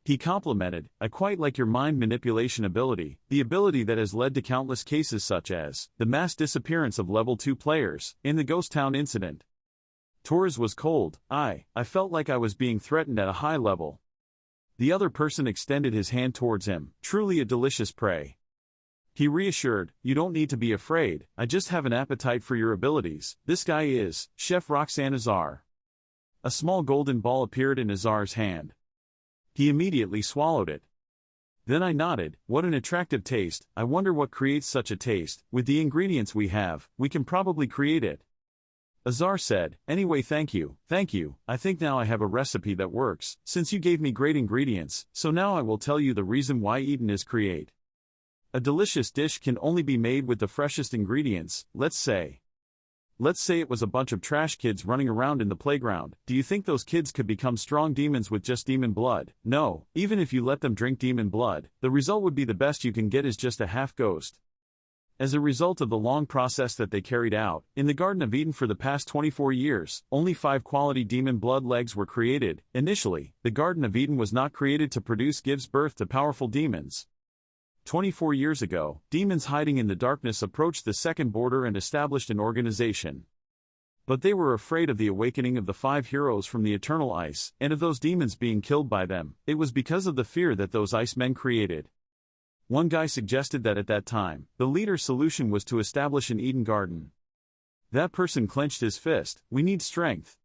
He complimented, I quite like your mind manipulation ability, the ability that has led to countless cases such as the mass disappearance of level 2 players in the Ghost Town incident. Torres was cold. I felt like I was being threatened at a high level. The other person extended his hand towards him, truly a delicious prey. He reassured, you don't need to be afraid, I just have an appetite for your abilities. This guy is Chef Roxanne Azar. A small golden ball appeared in Azar's hand. He immediately swallowed it. Then I nodded, what an attractive taste, I wonder what creates such a taste. With the ingredients we have, we can probably create it. Azar said, anyway thank you, I think now I have a recipe that works, since you gave me great ingredients, so now I will tell you the reason why Eden is create. A delicious dish can only be made with the freshest ingredients, let's say. Let's say it was a bunch of trash kids running around in the playground. Do you think those kids could become strong demons with just demon blood? No, even if you let them drink demon blood, the result would be the best you can get is just a half ghost. As a result of the long process that they carried out, in the Garden of Eden for the past 24 years, only 5 quality demon blood legs were created. Initially, the Garden of Eden was not created to produce gives birth to powerful demons. 24 years ago, demons hiding in the darkness approached the second border and established an organization. But they were afraid of the awakening of the 5 heroes from the eternal ice, and of those demons being killed by them. It was because of the fear that those ice men created. One guy suggested that at that time, the leader's solution was to establish an Eden garden. That person clenched his fist, we need strength.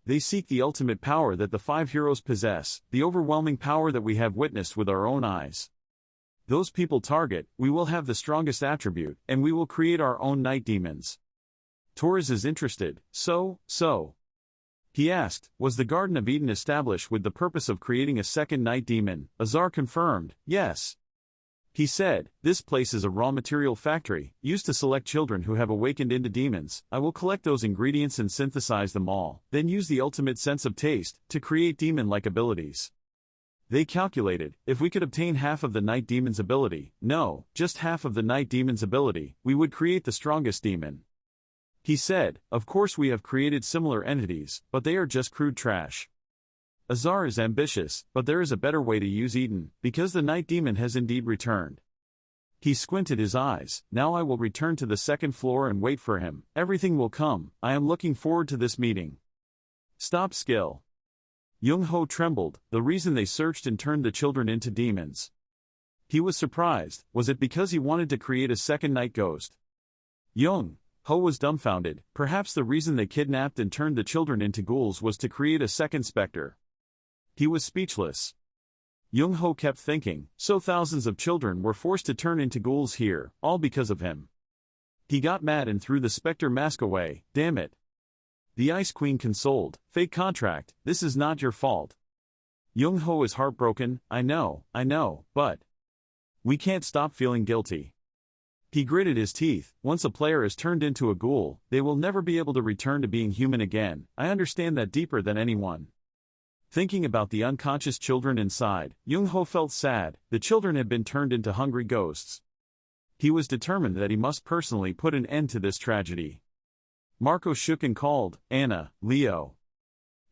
They seek the ultimate power that the 5 heroes possess, the overwhelming power that we have witnessed with our own eyes. Those people target, we will have the strongest attribute, and we will create our own night demons. Torres is interested, so? He asked, was the Garden of Eden established with the purpose of creating a second night demon? Azar confirmed, yes. He said, this place is a raw material factory, used to select children who have awakened into demons. I will collect those ingredients and synthesize them all, then use the ultimate sense of taste, to create demon-like abilities. They calculated, if we could obtain half of the night demon's ability, no, just half of the night demon's ability, we would create the strongest demon. He said, of course we have created similar entities, but they are just crude trash. Azar is ambitious, but there is a better way to use Eden, because the night demon has indeed returned. He squinted his eyes, now I will return to the second floor and wait for him, everything will come, I am looking forward to this meeting. Stop skill. Young-ho trembled, the reason they searched and turned the children into demons. He was surprised, was it because he wanted to create a second night ghost? Young-ho was dumbfounded, perhaps the reason they kidnapped and turned the children into ghouls was to create a second specter. He was speechless. Young-ho kept thinking, so thousands of children were forced to turn into ghouls here, all because of him. He got mad and threw the specter mask away, damn it. The Ice Queen consoled, fake contract, this is not your fault. Young-ho is heartbroken, I know, but we can't stop feeling guilty. He gritted his teeth, once a player is turned into a ghoul, they will never be able to return to being human again, I understand that deeper than anyone. Thinking about the unconscious children inside, Young-ho felt sad, the children had been turned into hungry ghosts. He was determined that he must personally put an end to this tragedy. Marco shook and called, Anna, Leo.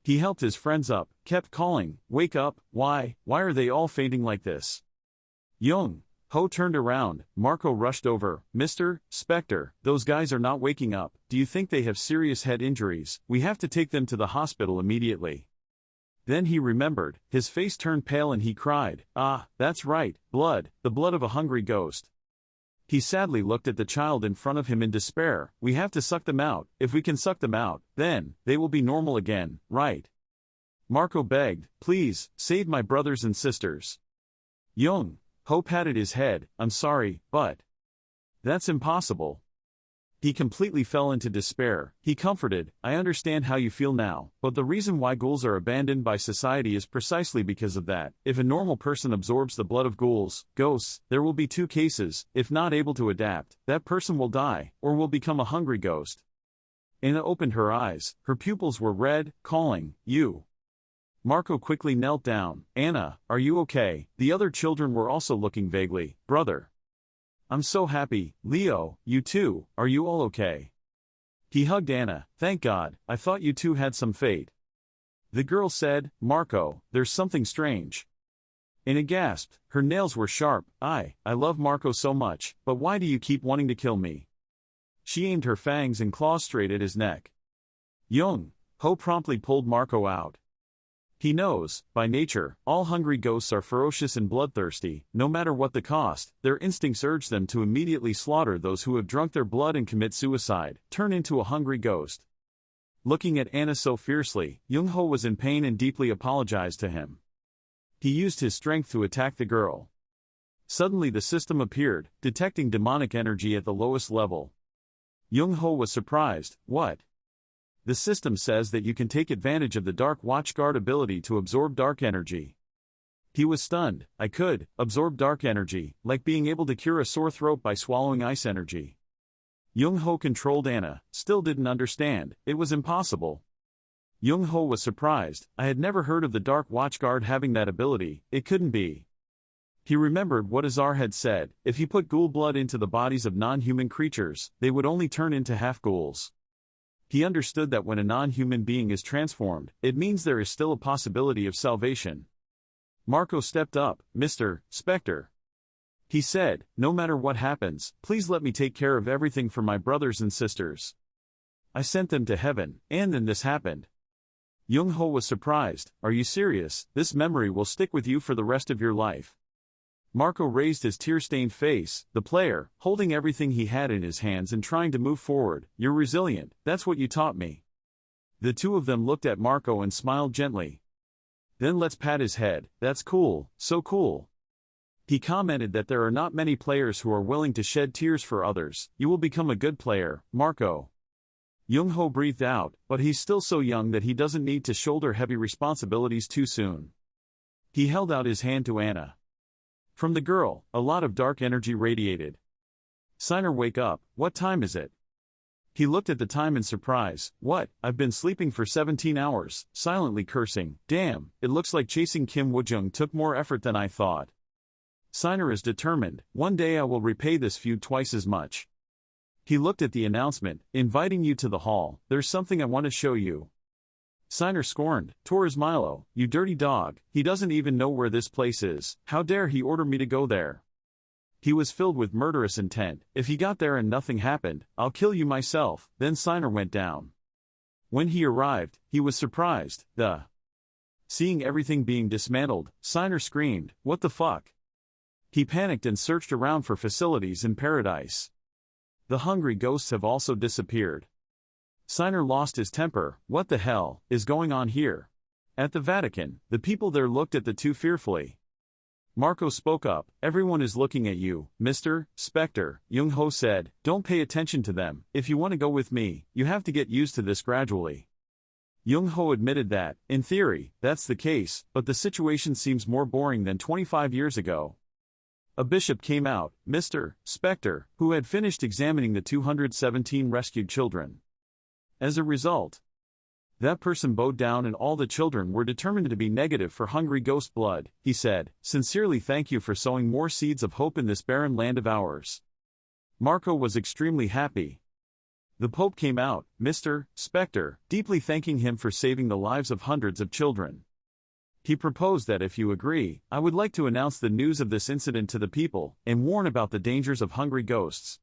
He helped his friends up, kept calling, wake up, why are they all fainting like this? Young-ho turned around, Marco rushed over, Mr. Spectre, those guys are not waking up, do you think they have serious head injuries? We have to take them to the hospital immediately. Then he remembered, his face turned pale and he cried, that's right, blood, the blood of a hungry ghost. He sadly looked at the child in front of him in despair, we have to suck them out, if we can suck them out, then, they will be normal again, right? Marco begged, please, save my brothers and sisters. Young-ho patted his head, I'm sorry, but that's impossible. He completely fell into despair. He comforted, I understand how you feel now, but the reason why ghouls are abandoned by society is precisely because of that. If a normal person absorbs the blood of ghouls, ghosts, there will be 2 cases, if not able to adapt, that person will die, or will become a hungry ghost. Anna opened her eyes, her pupils were red, calling, you. Marco quickly knelt down, Anna, are you okay? The other children were also looking vaguely, brother. I'm so happy, Leo, you too, are you all okay? He hugged Anna, thank God, I thought you two had some fate. The girl said, Marco, there's something strange. Anna gasped, her nails were sharp, I love Marco so much, but why do you keep wanting to kill me? She aimed her fangs and claws straight at his neck. Young-ho promptly pulled Marco out. He knows, by nature, all hungry ghosts are ferocious and bloodthirsty, no matter what the cost, their instincts urge them to immediately slaughter those who have drunk their blood and commit suicide, turn into a hungry ghost. Looking at Anna so fiercely, Young-ho was in pain and deeply apologized to him. He used his strength to attack the girl. Suddenly the system appeared, detecting demonic energy at the lowest level. Young-ho was surprised, what? The system says that you can take advantage of the Dark Watchguard ability to absorb dark energy. He was stunned. I could absorb dark energy, like being able to cure a sore throat by swallowing ice energy. Young-ho controlled Anna, still didn't understand, it was impossible. Young-ho was surprised. I had never heard of the Dark Watchguard having that ability, it couldn't be. He remembered what Azar had said, if he put ghoul blood into the bodies of non-human creatures, they would only turn into half-ghouls. He understood that when a non-human being is transformed, it means there is still a possibility of salvation. Marco stepped up. Mr. Spectre. He said, no matter what happens, please let me take care of everything for my brothers and sisters. I sent them to heaven, and then this happened. Young-ho was surprised. Are you serious? This memory will stick with you for the rest of your life. Marco raised his tear-stained face, the player, holding everything he had in his hands and trying to move forward. You're resilient, that's what you taught me. The two of them looked at Marco and smiled gently. Then let's pat his head. That's cool, so cool. He commented that there are not many players who are willing to shed tears for others. You will become a good player, Marco. Young-ho breathed out, but he's still so young that he doesn't need to shoulder heavy responsibilities too soon. He held out his hand to Anna. From the girl, a lot of dark energy radiated. Signer, wake up, what time is it? He looked at the time in surprise. What? I've been sleeping for 17 hours, silently cursing. Damn, it looks like chasing Kim Woojung took more effort than I thought. Signer is determined. One day I will repay this feud twice as much. He looked at the announcement, inviting you to the hall. There's something I want to show you. Signer scorned. Torres Milo, you dirty dog, he doesn't even know where this place is. How dare he order me to go there? He was filled with murderous intent. If he got there and nothing happened, I'll kill you myself. Then Signer went down. When he arrived, he was surprised. Seeing everything being dismantled, Signer screamed, what the fuck? He panicked and searched around for facilities in paradise. The hungry ghosts have also disappeared. Signer lost his temper. What the hell is going on here? At the Vatican, the people there looked at the two fearfully. Marco spoke up. Everyone is looking at you, Mr. Spectre. Young-ho said, don't pay attention to them. If you want to go with me, you have to get used to this gradually. Young-ho admitted that, in theory, that's the case, but the situation seems more boring than 25 years ago. A bishop came out, Mr. Spectre, who had finished examining the 217 rescued children. As a result, that person bowed down and all the children were determined to be negative for hungry ghost blood. He said, sincerely thank you for sowing more seeds of hope in this barren land of ours. Marco was extremely happy. The Pope came out, Mr. Spectre, deeply thanking him for saving the lives of hundreds of children. He proposed that if you agree, I would like to announce the news of this incident to the people, and warn about the dangers of hungry ghosts.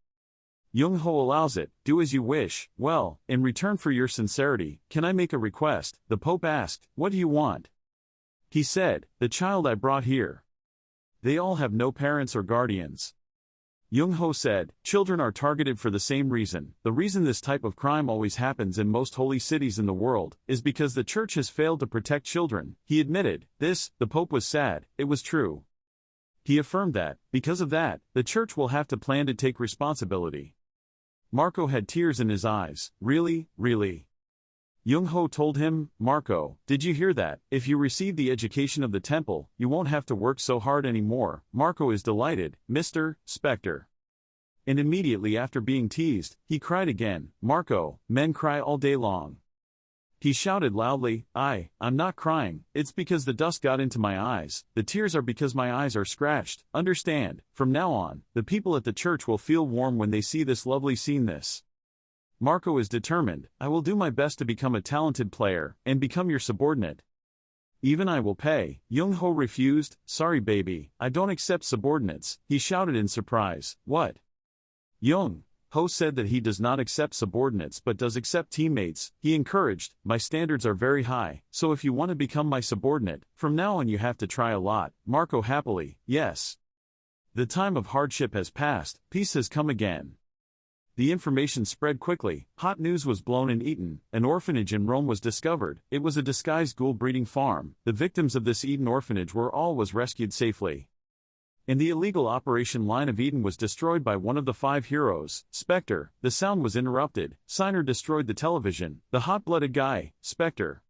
Young-ho allows it. Do as you wish. Well, in return for your sincerity, can I make a request? The Pope asked, what do you want? He said, the child I brought here. They all have no parents or guardians. Young-ho said, children are targeted for the same reason. The reason this type of crime always happens in most holy cities in the world is because the church has failed to protect children. He admitted this. The Pope was sad. It was true. He affirmed that, because of that, the church will have to plan to take responsibility. Marco had tears in his eyes. Really, really? Young-ho told him, Marco, did you hear that? If you receive the education of the temple, you won't have to work so hard anymore. Marco is delighted, Mr. Spectre. And immediately after being teased, he cried again. Marco, men cry all day long. He shouted loudly, I'm not crying, it's because the dust got into my eyes. The tears are because my eyes are scratched. Understand, from now on, the people at the church will feel warm when they see this lovely scene. Marco is determined. I will do my best to become a talented player, and become your subordinate. Even I will pay. Young-ho refused. Sorry baby, I don't accept subordinates, he shouted in surprise. What? Young-ho said that he does not accept subordinates but does accept teammates. He encouraged, my standards are very high, so if you want to become my subordinate, from now on you have to try a lot. Marco happily, yes. The time of hardship has passed, peace has come again. The information spread quickly. Hot news was blown in Eden. An orphanage in Rome was discovered. It was a disguised ghoul breeding farm. The victims of this Eden orphanage were rescued safely. And the illegal Operation Line of Eden was destroyed by one of the 5 heroes, Spectre. The sound was interrupted. Signer destroyed the television. The hot-blooded guy, Spectre.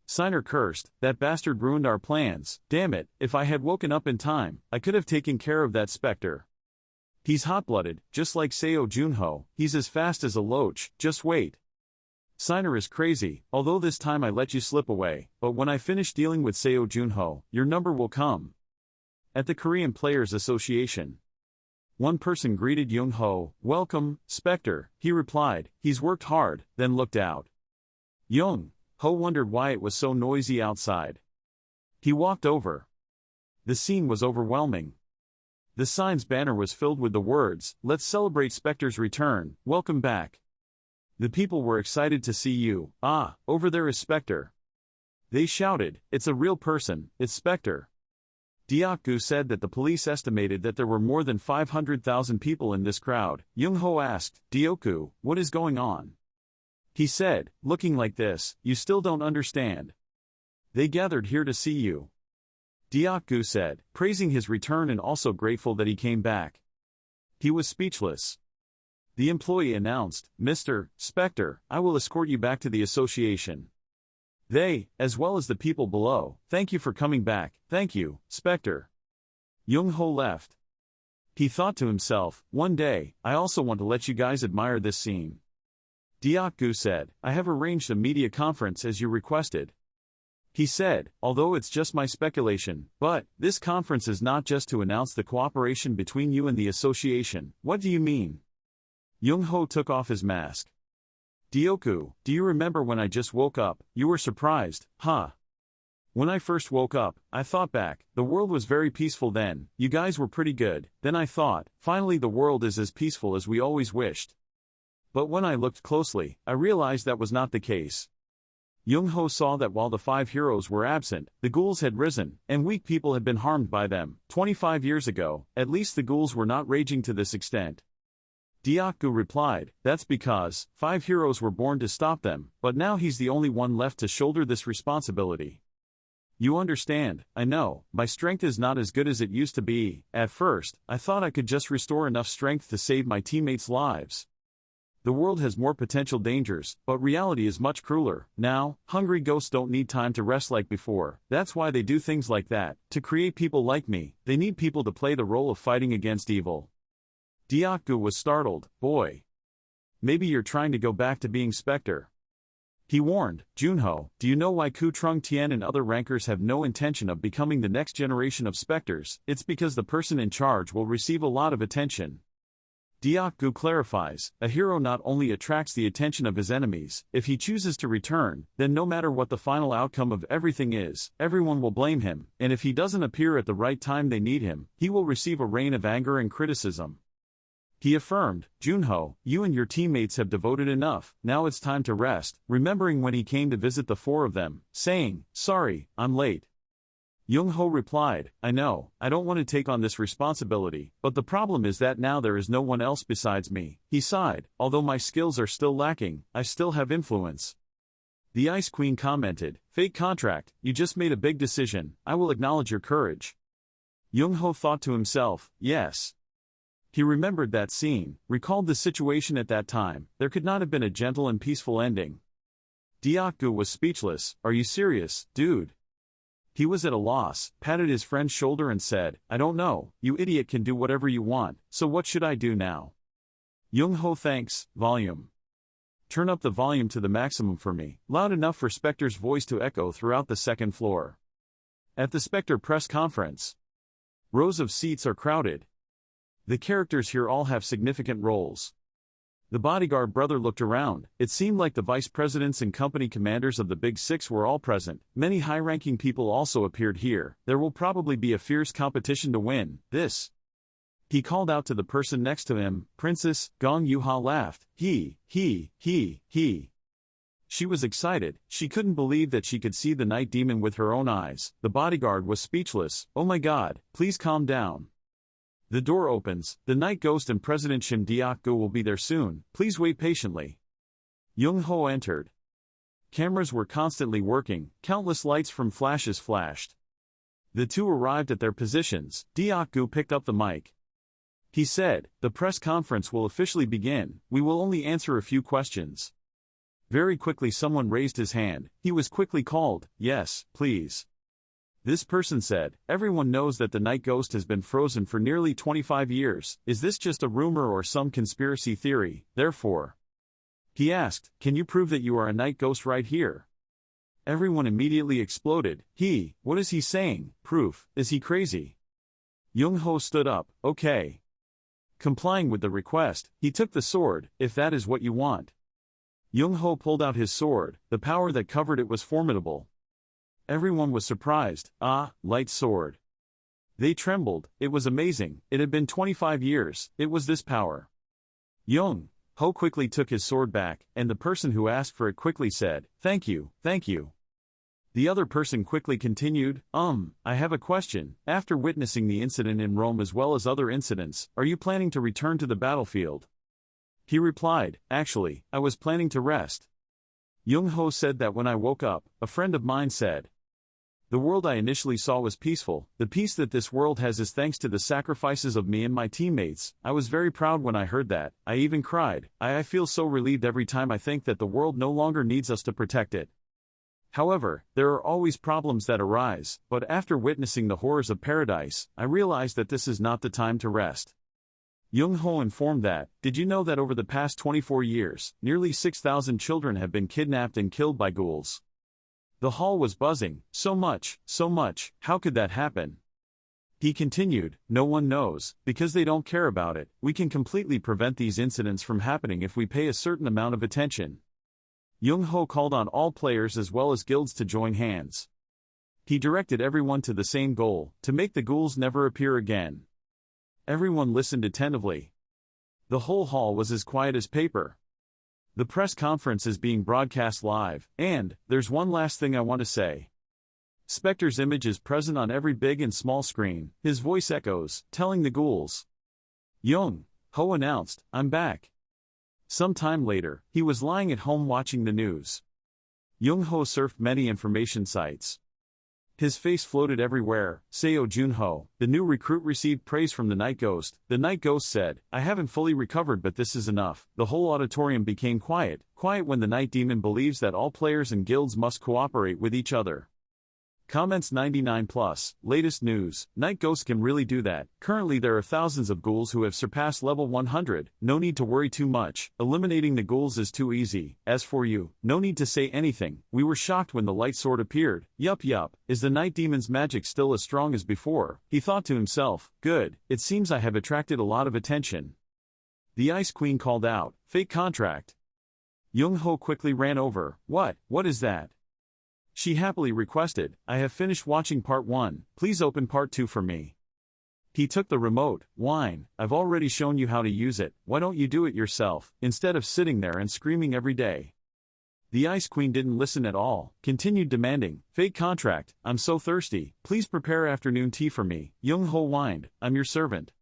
Signer cursed, that bastard ruined our plans. Damn it, if I had woken up in time, I could have taken care of that Spectre. He's hot-blooded, just like Seo Junho. He's as fast as a loach, just wait. Signer is crazy, although this time I let you slip away, but when I finish dealing with Seo Junho, your number will come. At the Korean Players Association. One person greeted Jung Ho, welcome, Spectre. He replied, he's worked hard, then looked out. Jung Ho wondered why it was so noisy outside. He walked over. The scene was overwhelming. The sign's banner was filled with the words, let's celebrate Spectre's return, welcome back. The people were excited to see you. Ah, over there is Spectre. They shouted, it's a real person, it's Spectre. Deok-gu said that the police estimated that there were more than 500,000 people in this crowd. Jung Ho asked, Deok-gu, what is going on? He said, looking like this, you still don't understand. They gathered here to see you. Deok-gu said, praising his return and also grateful that he came back. He was speechless. The employee announced, Mr. Spectre, I will escort you back to the association. They, as well as the people below, thank you for coming back, thank you, Spectre. Jung Ho left. He thought to himself, one day, I also want to let you guys admire this scene. Deok-gu said, I have arranged a media conference as you requested. He said, although it's just my speculation, but, this conference is not just to announce the cooperation between you and the association. What do you mean? Jung Ho took off his mask. Deok-gu, do you remember when I just woke up? You were surprised, huh? When I first woke up, I thought back, the world was very peaceful then, you guys were pretty good, then I thought, finally the world is as peaceful as we always wished. But when I looked closely, I realized that was not the case. Jung Ho saw that while the 5 heroes were absent, the ghouls had risen, and weak people had been harmed by them. 25 years ago, at least the ghouls were not raging to this extent. Deok-gu replied, that's because 5 heroes were born to stop them, but now he's the only one left to shoulder this responsibility. You understand, I know, my strength is not as good as it used to be. At first, I thought I could just restore enough strength to save my teammates' lives. The world has more potential dangers, but reality is much crueler. Now, hungry ghosts don't need time to rest like before. That's why they do things like that. To create people like me, they need people to play the role of fighting against evil. Deok-gu was startled, boy. Maybe you're trying to go back to being Spectre. He warned, Junho, do you know why Ku Trung Tien and other rankers have no intention of becoming the next generation of Spectres? It's because the person in charge will receive a lot of attention. Deok-gu clarifies, a hero not only attracts the attention of his enemies, if he chooses to return, then no matter what the final outcome of everything is, everyone will blame him, and if he doesn't appear at the right time they need him, he will receive a rain of anger and criticism. He affirmed, Junho, you and your teammates have devoted enough, now it's time to rest, remembering when he came to visit the 4 of them, saying, sorry, I'm late. Jung Ho replied, I know, I don't want to take on this responsibility, but the problem is that now there is no one else besides me. He sighed, although my skills are still lacking, I still have influence. The Ice Queen commented, fake contract, you just made a big decision, I will acknowledge your courage. Jung Ho thought to himself, yes. He remembered that scene, recalled the situation at that time, there could not have been a gentle and peaceful ending. Deok-gu was speechless, are you serious, dude? He was at a loss, patted his friend's shoulder and said, I don't know, you idiot can do whatever you want, so what should I do now? Jung Ho thanks, volume. Turn up the volume to the maximum for me, loud enough for Spectre's voice to echo throughout the 2nd floor. At the Spectre press conference. Rows of seats are crowded. The characters here all have significant roles. The bodyguard brother looked around. It seemed like the vice presidents and company commanders of the Big Six were all present. Many high-ranking people also appeared here. There will probably be a fierce competition to win this. He called out to the person next to him. Princess Gong Yuha laughed. He. She was excited. She couldn't believe that she could see the night demon with her own eyes. The bodyguard was speechless. Oh my god, please calm down. The door opens, the night ghost and President Shim Deok-gu will be there soon, please wait patiently. Jung Ho entered. Cameras were constantly working, countless lights from flashes flashed. The two arrived at their positions. Diakgu picked up the mic. He said, "The press conference will officially begin. We will only answer a few questions." Very quickly someone raised his hand. He was quickly called. "Yes, please." This person said, "Everyone knows that the night ghost has been frozen for nearly 25 years. Is this just a rumor or some conspiracy theory? Therefore," he asked, "can you prove that you are a night ghost right here?" Everyone immediately exploded. What is he saying? Proof? Is he crazy? Young-ho stood up. "Okay." Complying with the request, he took the sword, "If that is what you want." Young-ho pulled out his sword. The power that covered it was formidable. Everyone was surprised. "Ah, light sword." They trembled. It was amazing. It had been 25 years. It was this power. Young-ho quickly took his sword back, and the person who asked for it quickly said, "Thank you, thank you." The other person quickly continued, I have a question. After witnessing the incident in Rome as well as other incidents, are you planning to return to the battlefield?" He replied, "Actually, I was planning to rest." Young-ho said that when I woke up, a friend of mine said, "The world I initially saw was peaceful. The peace that this world has is thanks to the sacrifices of me and my teammates." I was very proud when I heard that. I even cried. I feel so relieved every time I think that the world no longer needs us to protect it. However, there are always problems that arise, but after witnessing the horrors of paradise, I realized that this is not the time to rest. Young-ho informed that, "Did you know that over the past 24 years, nearly 6,000 children have been kidnapped and killed by ghouls?" The hall was buzzing. So much, how could that happen? He continued, "No one knows, because they don't care about it. We can completely prevent these incidents from happening if we pay a certain amount of attention." Young-ho called on all players as well as guilds to join hands. He directed everyone to the same goal, to make the ghouls never appear again. Everyone listened attentively. The whole hall was as quiet as paper. The press conference is being broadcast live, and there's one last thing I want to say. Spectre's image is present on every big and small screen. His voice echoes, telling the ghouls. Young-ho announced, "I'm back." Some time later, he was lying at home watching the news. Young-ho surfed many information sites. His face floated everywhere. Seo Junho, the new recruit, received praise from the Night Ghost. The Night Ghost said, "I haven't fully recovered, but this is enough." The whole auditorium became quiet when the Night Demon believes that all players and guilds must cooperate with each other. Comments 99+, latest news, Night Ghost can really do that. Currently there are thousands of ghouls who have surpassed level 100, no need to worry too much, eliminating the ghouls is too easy. As for you, no need to say anything, we were shocked when the light sword appeared. Yup, is the Night Demon's magic still as strong as before? He thought to himself, good, it seems I have attracted a lot of attention. The Ice Queen called out, "Fake contract." Young-ho quickly ran over, What is that?" She happily requested, "I have finished watching part 1, please open part 2 for me." He took the remote. "Whine, I've already shown you how to use it, why don't you do it yourself, instead of sitting there and screaming every day?" The Ice Queen didn't listen at all, continued demanding, "Fake contract, I'm so thirsty, please prepare afternoon tea for me." Young-ho whined, "I'm your servant."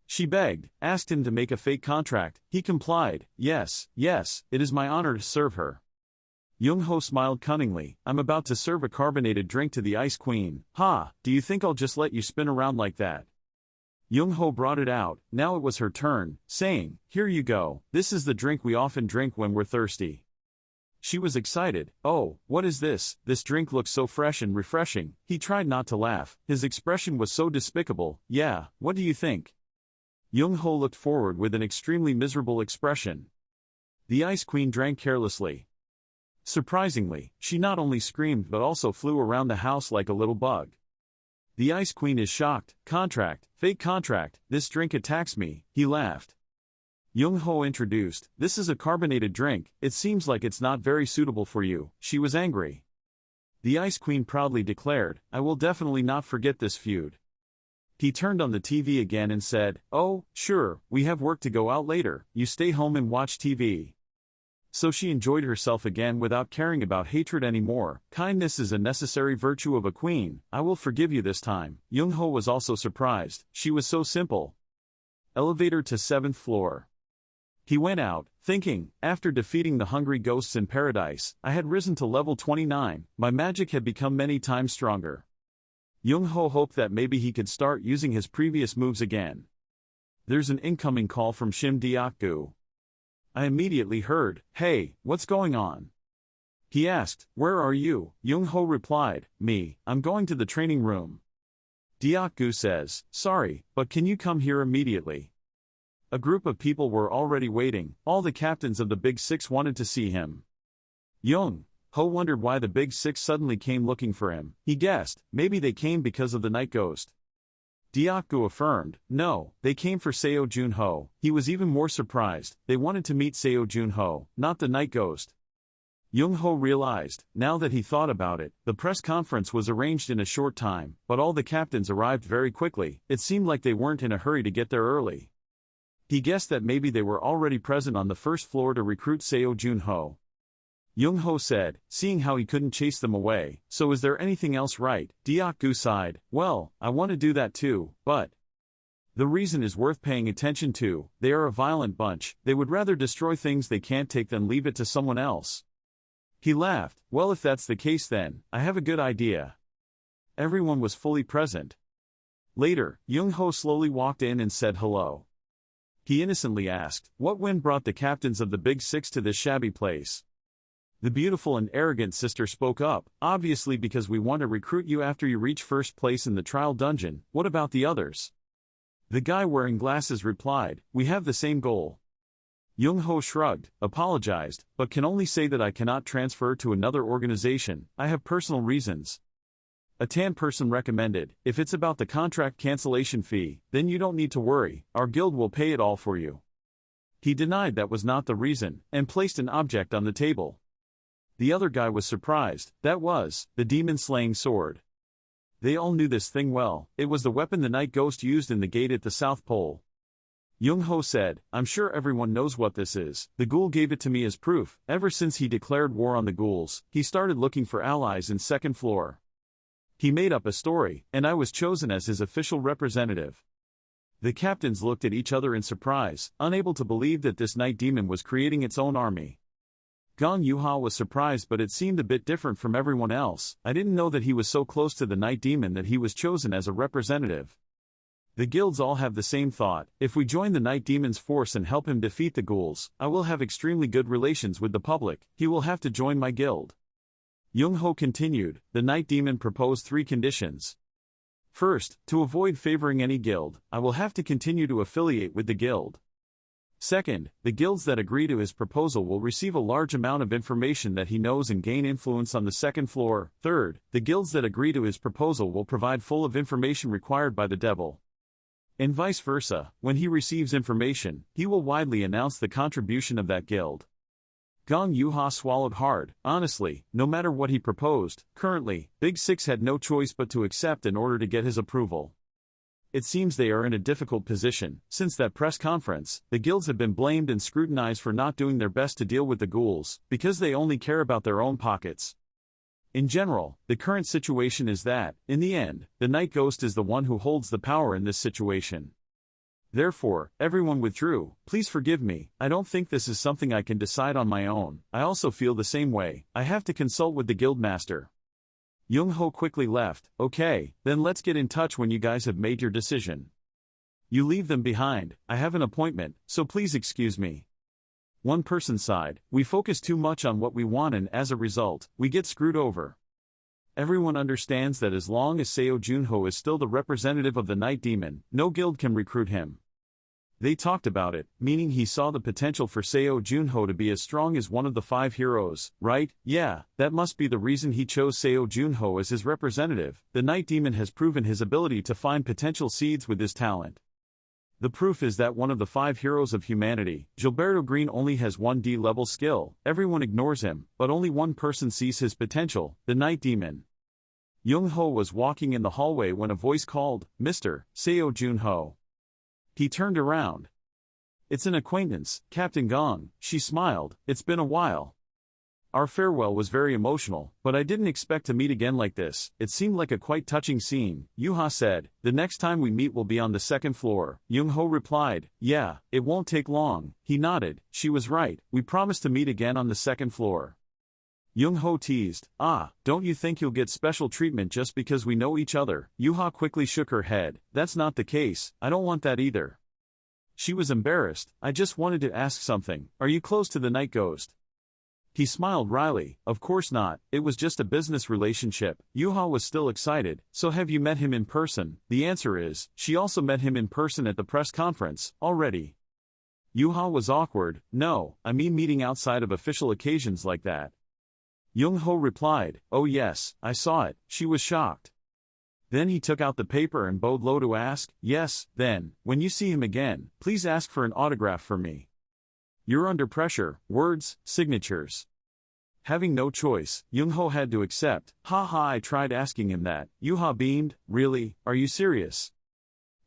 She begged, asked him to make a fake contract. He complied, yes, it is my honor to serve her." Young-ho smiled cunningly, "I'm about to serve a carbonated drink to the Ice Queen. Ha, do you think I'll just let you spin around like that?" Young-ho brought it out, now it was her turn, saying, "Here you go, this is the drink we often drink when we're thirsty." She was excited, "Oh, what is this? This drink looks so fresh and refreshing." He tried not to laugh, his expression was so despicable. "Yeah, what do you think?" Young-ho looked forward with an extremely miserable expression. The Ice Queen drank carelessly. Surprisingly, she not only screamed but also flew around the house like a little bug. The Ice Queen is shocked. "Contract, fake contract, this drink attacks me." He laughed. Young-ho introduced, "This is a carbonated drink, it seems like it's not very suitable for you." She was angry. The Ice Queen proudly declared, "I will definitely not forget this feud." He turned on the TV again and said, "Oh, sure, we have work to go out later, you stay home and watch TV." So she enjoyed herself again without caring about hatred anymore. Kindness is a necessary virtue of a queen. "I will forgive you this time." Young-ho was also surprised, she was so simple. Elevator to 7th floor. He went out, thinking, after defeating the hungry ghosts in paradise, I had risen to level 29, my magic had become many times stronger. Young-ho hoped that maybe he could start using his previous moves again. There's an incoming call from Shim Deok-gu. I immediately heard, "Hey, what's going on?" He asked, "Where are you?" Young-ho replied, "Me, I'm going to the training room." Deok-gu says, "Sorry, but can you come here immediately?" A group of people were already waiting. All the captains of the Big Six wanted to see him. Young-ho wondered why the Big Six suddenly came looking for him. He guessed, maybe they came because of the night ghost. Deok-gu affirmed, "No, they came for Seo Junho." He was even more surprised. They wanted to meet Seo Junho, not the night ghost. Young-ho realized, now that he thought about it, the press conference was arranged in a short time, but all the captains arrived very quickly. It seemed like they weren't in a hurry to get there early. He guessed that maybe they were already present on the first floor to recruit Seo Junho. Young-ho said, seeing how he couldn't chase them away, "So is there anything else, right?" Deok-gu sighed, "Well, I want to do that too, but the reason is worth paying attention to. They are a violent bunch. They would rather destroy things they can't take than leave it to someone else." He laughed, "Well, if that's the case then, I have a good idea." Everyone was fully present. Later, Young-ho slowly walked in and said hello. He innocently asked, "What wind brought the captains of the Big Six to this shabby place?" The beautiful and arrogant sister spoke up, "Obviously because we want to recruit you after you reach first place in the trial dungeon. What about the others?" The guy wearing glasses replied, "We have the same goal." Young-ho shrugged, apologized, "But can only say that I cannot transfer to another organization. I have personal reasons." A tan person recommended, "If it's about the contract cancellation fee, then you don't need to worry, our guild will pay it all for you." He denied that was not the reason, and placed an object on the table. The other guy was surprised. That was the demon-slaying sword. They all knew this thing well. It was the weapon the night ghost used in the gate at the South Pole. Young-ho said, "I'm sure everyone knows what this is. The ghoul gave it to me as proof. Ever since he declared war on the ghouls, he started looking for allies in second floor. He made up a story, and I was chosen as his official representative." The captains looked at each other in surprise, unable to believe that this night demon was creating its own army. Gong Yuha was surprised, but it seemed a bit different from everyone else. "I didn't know that he was so close to the night demon that he was chosen as a representative." The guilds all have the same thought. If we join the night demon's force and help him defeat the ghouls, I will have extremely good relations with the public. He will have to join my guild. Young-ho continued, "The night demon proposed 3 conditions. First, to avoid favoring any guild, I will have to continue to affiliate with the guild. Second, the guilds that agree to his proposal will receive a large amount of information that he knows and gain influence on the second floor. Third, the guilds that agree to his proposal will provide full of information required by the devil. And vice versa, when he receives information, he will widely announce the contribution of that guild." Gong Yuha swallowed hard. Honestly, no matter what he proposed, currently, Big Six had no choice but to accept in order to get his approval. It seems they are in a difficult position. Since that press conference, the guilds have been blamed and scrutinized for not doing their best to deal with the ghouls, because they only care about their own pockets. In general, the current situation is that, in the end, the night ghost is the one who holds the power in this situation. Therefore, everyone withdrew. "Please forgive me, I don't think this is something I can decide on my own. I also feel the same way. I have to consult with the guildmaster." Young-ho quickly left. "Okay, then let's get in touch when you guys have made your decision. You leave them behind. I have an appointment, so please excuse me." One person sighed, "We focus too much on what we want and as a result, we get screwed over. Everyone understands that as long as Seo Junho is still the representative of the night demon, no guild can recruit him." They talked about it, meaning he saw the potential for Seo Junho to be as strong as one of the 5 heroes, right? Yeah, that must be the reason he chose Seo Junho as his representative. The night demon has proven his ability to find potential seeds with his talent. The proof is that one of the 5 heroes of humanity, Gilberto Green, only has 1 D-level skill. Everyone ignores him, but only one person sees his potential, the night demon. Young-ho was walking in the hallway when a voice called, "Mr. Seo Junho." He turned around. "It's an acquaintance, Captain Gong." She smiled, "It's been a while. Our farewell was very emotional, but I didn't expect to meet again like this. It seemed like a quite touching scene." Yuha said, "The next time we meet will be on the second floor." Young-ho replied, "Yeah, it won't take long." He nodded. She was right. We promised to meet again on the second floor. Young-ho teased. Ah, don't you think you'll get special treatment just because we know each other? Yuha quickly shook her head. That's not the case, I don't want that either. She was embarrassed. I just wanted to ask something. Are you close to the night ghost? He smiled wryly. Of course not, it was just a business relationship. Yuha was still excited. So have you met him in person? The answer is, she also met him in person at the press conference, already. Yuha was awkward. No, I mean meeting outside of official occasions like that. Young-ho replied, oh yes, I saw it. She was shocked. Then he took out the paper and bowed low to ask, yes, then, when you see him again, please ask for an autograph for me. You're under pressure, words, signatures. Having no choice, Young-ho had to accept. Ha, I tried asking him that. Yuha beamed, really, are you serious?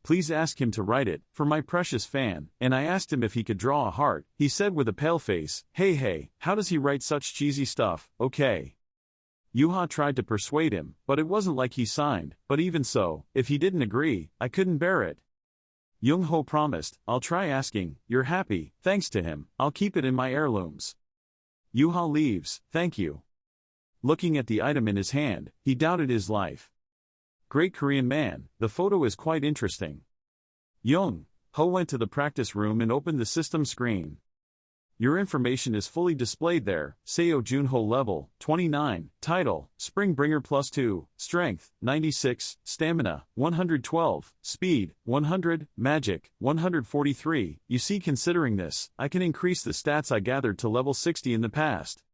Please ask him to write it, for my precious fan, and I asked him if he could draw a heart. He said with a pale face, hey, how does he write such cheesy stuff? Okay. Yuha tried to persuade him, but it wasn't like he signed, but even so, if he didn't agree, I couldn't bear it. Young-ho promised, I'll try asking. You're happy, thanks to him, I'll keep it in my heirlooms. Yuha leaves, thank you. Looking at the item in his hand, he doubted his life. Great Korean man, the photo is quite interesting. Young-ho went to the practice room and opened the system screen. Your information is fully displayed there. Seo Junho level, 29, title, Springbringer +2, strength, 96, stamina, 112, speed, 100, magic, 143. You see, considering this, I can increase the stats I gathered to level 60 in the past.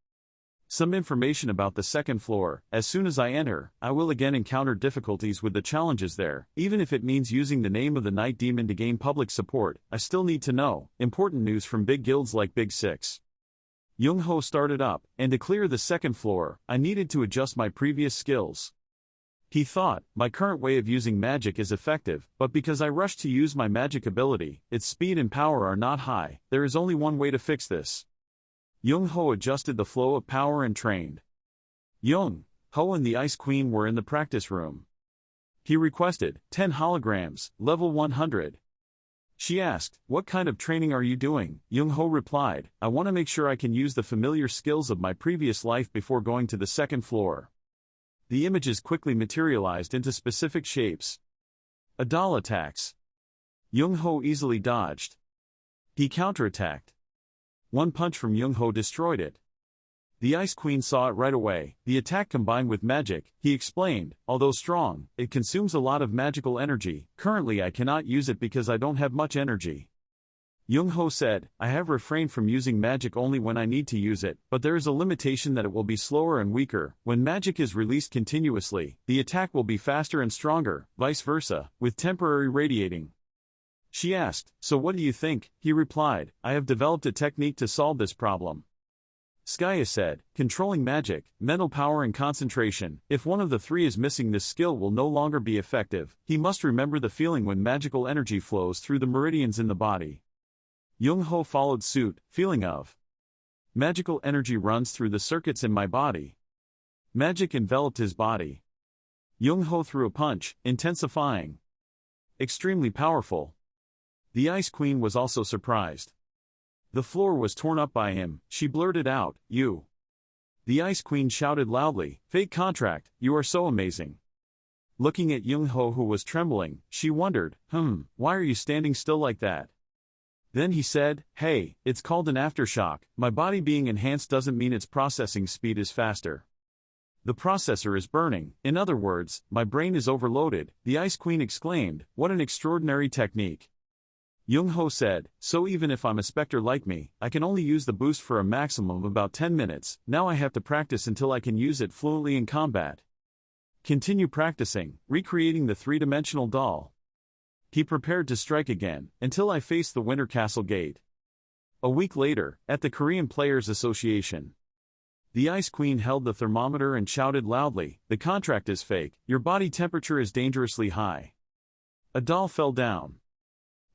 Some information about the second floor. As soon as I enter, I will again encounter difficulties with the challenges there. Even if it means using the name of the Night Demon to gain public support, I still need to know. Important news from big guilds like Big Six. Young-ho started up, and to clear the second floor, I needed to adjust my previous skills. He thought, my current way of using magic is effective, but because I rushed to use my magic ability, its speed and power are not high. There is only one way to fix this. Young-ho adjusted the flow of power and trained. Young-ho and the Ice Queen were in the practice room. He requested 10 holograms, level 100. She asked, what kind of training are you doing? Young-ho replied, I want to make sure I can use the familiar skills of my previous life before going to the second floor. The images quickly materialized into specific shapes. A doll attacks. Young-ho easily dodged. He counterattacked. One punch from Young-ho destroyed it. The Ice Queen saw it right away. The attack combined with magic, he explained, although strong, it consumes a lot of magical energy. Currently I cannot use it because I don't have much energy. Young-ho said, I have refrained from using magic only when I need to use it, but there is a limitation that it will be slower and weaker. When magic is released continuously, the attack will be faster and stronger, vice versa, with temporary radiating. She asked, so what do you think? He replied, I have developed a technique to solve this problem. Skya said, controlling magic, mental power and concentration. If one of the three is missing, this skill will no longer be effective. He must remember the feeling when magical energy flows through the meridians in the body. Young-ho followed suit, feeling of magical energy runs through the circuits in my body. Magic enveloped his body. Young-ho threw a punch, intensifying. Extremely powerful. The Ice Queen was also surprised. The floor was torn up by him. She blurted out, you. The Ice Queen shouted loudly, fake contract, you are so amazing. Looking at Young-ho, who was trembling, she wondered, why are you standing still like that? Then he said, hey, it's called an aftershock. My body being enhanced doesn't mean its processing speed is faster. The processor is burning. In other words, my brain is overloaded. The Ice Queen exclaimed, what an extraordinary technique. Young-ho said, so even if I'm a specter like me, I can only use the boost for a maximum of about 10 minutes, now I have to practice until I can use it fluently in combat. Continue practicing, recreating the three-dimensional doll. He prepared to strike again, until I faced the Winter Castle Gate. A week later, at the Korean Players Association. The Ice Queen held the thermometer and shouted loudly, the contract is fake, your body temperature is dangerously high. A doll fell down.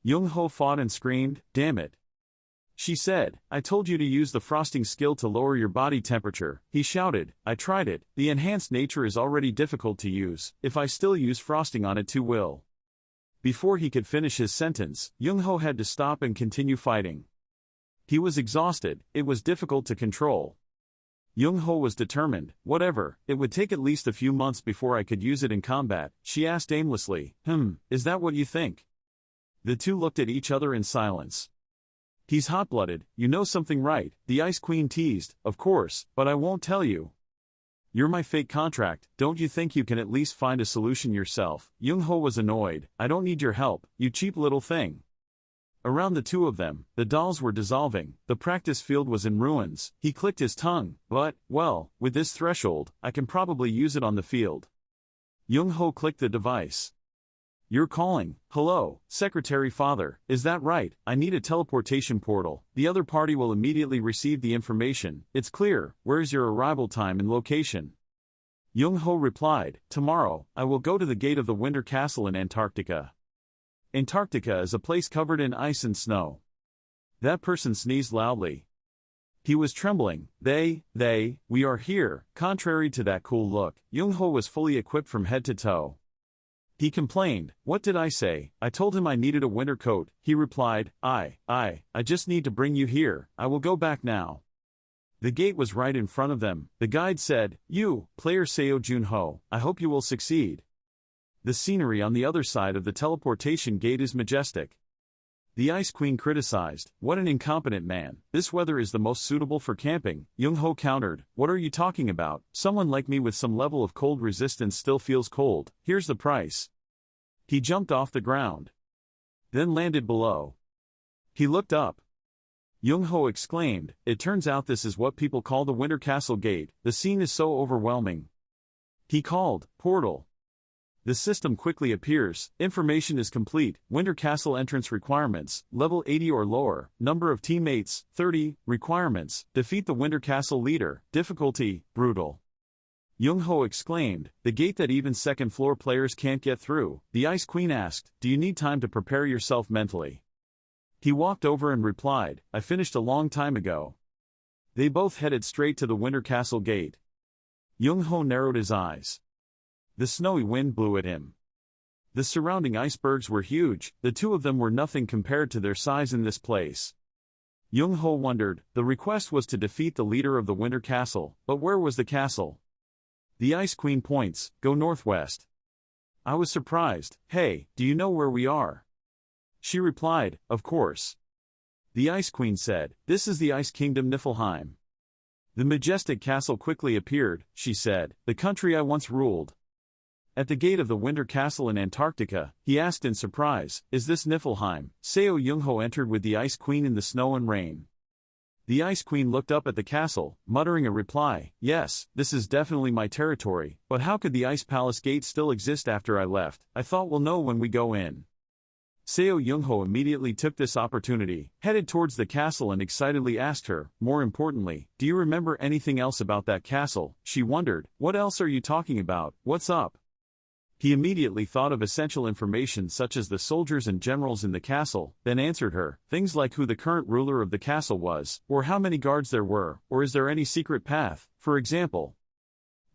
Young-ho fought and screamed, damn it. She said, I told you to use the frosting skill to lower your body temperature. He shouted, I tried it, the enhanced nature is already difficult to use, if I still use frosting on it too will. Before he could finish his sentence, Young-ho had to stop and continue fighting. He was exhausted, it was difficult to control. Young-ho was determined. Whatever, it would take at least a few months before I could use it in combat, she asked aimlessly. Is that what you think? The two looked at each other in silence. He's hot-blooded, you know something right, the Ice Queen teased. Of course, but I won't tell you. You're my fake contract, don't you think you can at least find a solution yourself? Young-ho was annoyed. I don't need your help, you cheap little thing. Around the two of them, the dolls were dissolving, the practice field was in ruins. He clicked his tongue, but, well, with this threshold, I can probably use it on the field. Young-ho clicked the device. You're calling. Hello, Secretary Father, is that right? I need a teleportation portal. The other party will immediately receive the information. It's clear. Where's your arrival time and location? Young-ho replied, tomorrow, I will go to the gate of the Winter Castle in Antarctica. Antarctica is a place covered in ice and snow. That person sneezed loudly. He was trembling. We are here. Contrary to that cool look, Young-ho was fully equipped from head to toe. He complained, what did I say? I told him I needed a winter coat. He replied, I just need to bring you here. I will go back now. The gate was right in front of them. The guide said, you, player Seo Junho, I hope you will succeed. The scenery on the other side of the teleportation gate is majestic. The Ice Queen criticized, what an incompetent man. This weather is the most suitable for camping. Young-ho countered, what are you talking about? Someone like me with some level of cold resistance still feels cold. Here's the price. He jumped off the ground. Then landed below. He looked up. Young-ho exclaimed, it turns out this is what people call the Winter Castle Gate. The scene is so overwhelming. He called, portal. The system quickly appears. Information is complete. Winter Castle entrance requirements, level 80 or lower. Number of teammates, 30. Requirements, defeat the Winter Castle leader. Difficulty, brutal. Young-ho exclaimed, the gate that even second-floor players can't get through. The Ice Queen asked, do you need time to prepare yourself mentally? He walked over and replied, I finished a long time ago. They both headed straight to the Winter Castle gate. Young-ho narrowed his eyes. The snowy wind blew at him. The surrounding icebergs were huge, the two of them were nothing compared to their size in this place. Young-ho wondered, the request was to defeat the leader of the Winter Castle, but where was the castle? The Ice Queen points, go northwest. I was surprised, hey, do you know where we are? She replied, of course. The Ice Queen said, this is the Ice Kingdom Niflheim. The majestic castle quickly appeared, she said, the country I once ruled. At the gate of the Winter Castle in Antarctica, he asked in surprise, is this Niflheim? Seo Young-ho entered with the Ice Queen in the snow and rain. The Ice Queen looked up at the castle, muttering a reply, yes, this is definitely my territory, but how could the Ice Palace gate still exist after I left? I thought we'll know when we go in. Seo Young-ho immediately took this opportunity, headed towards the castle and excitedly asked her, more importantly, do you remember anything else about that castle? She wondered, what else are you talking about? What's up? He immediately thought of essential information such as the soldiers and generals in the castle, then answered her, things like who the current ruler of the castle was, or how many guards there were, or is there any secret path, for example.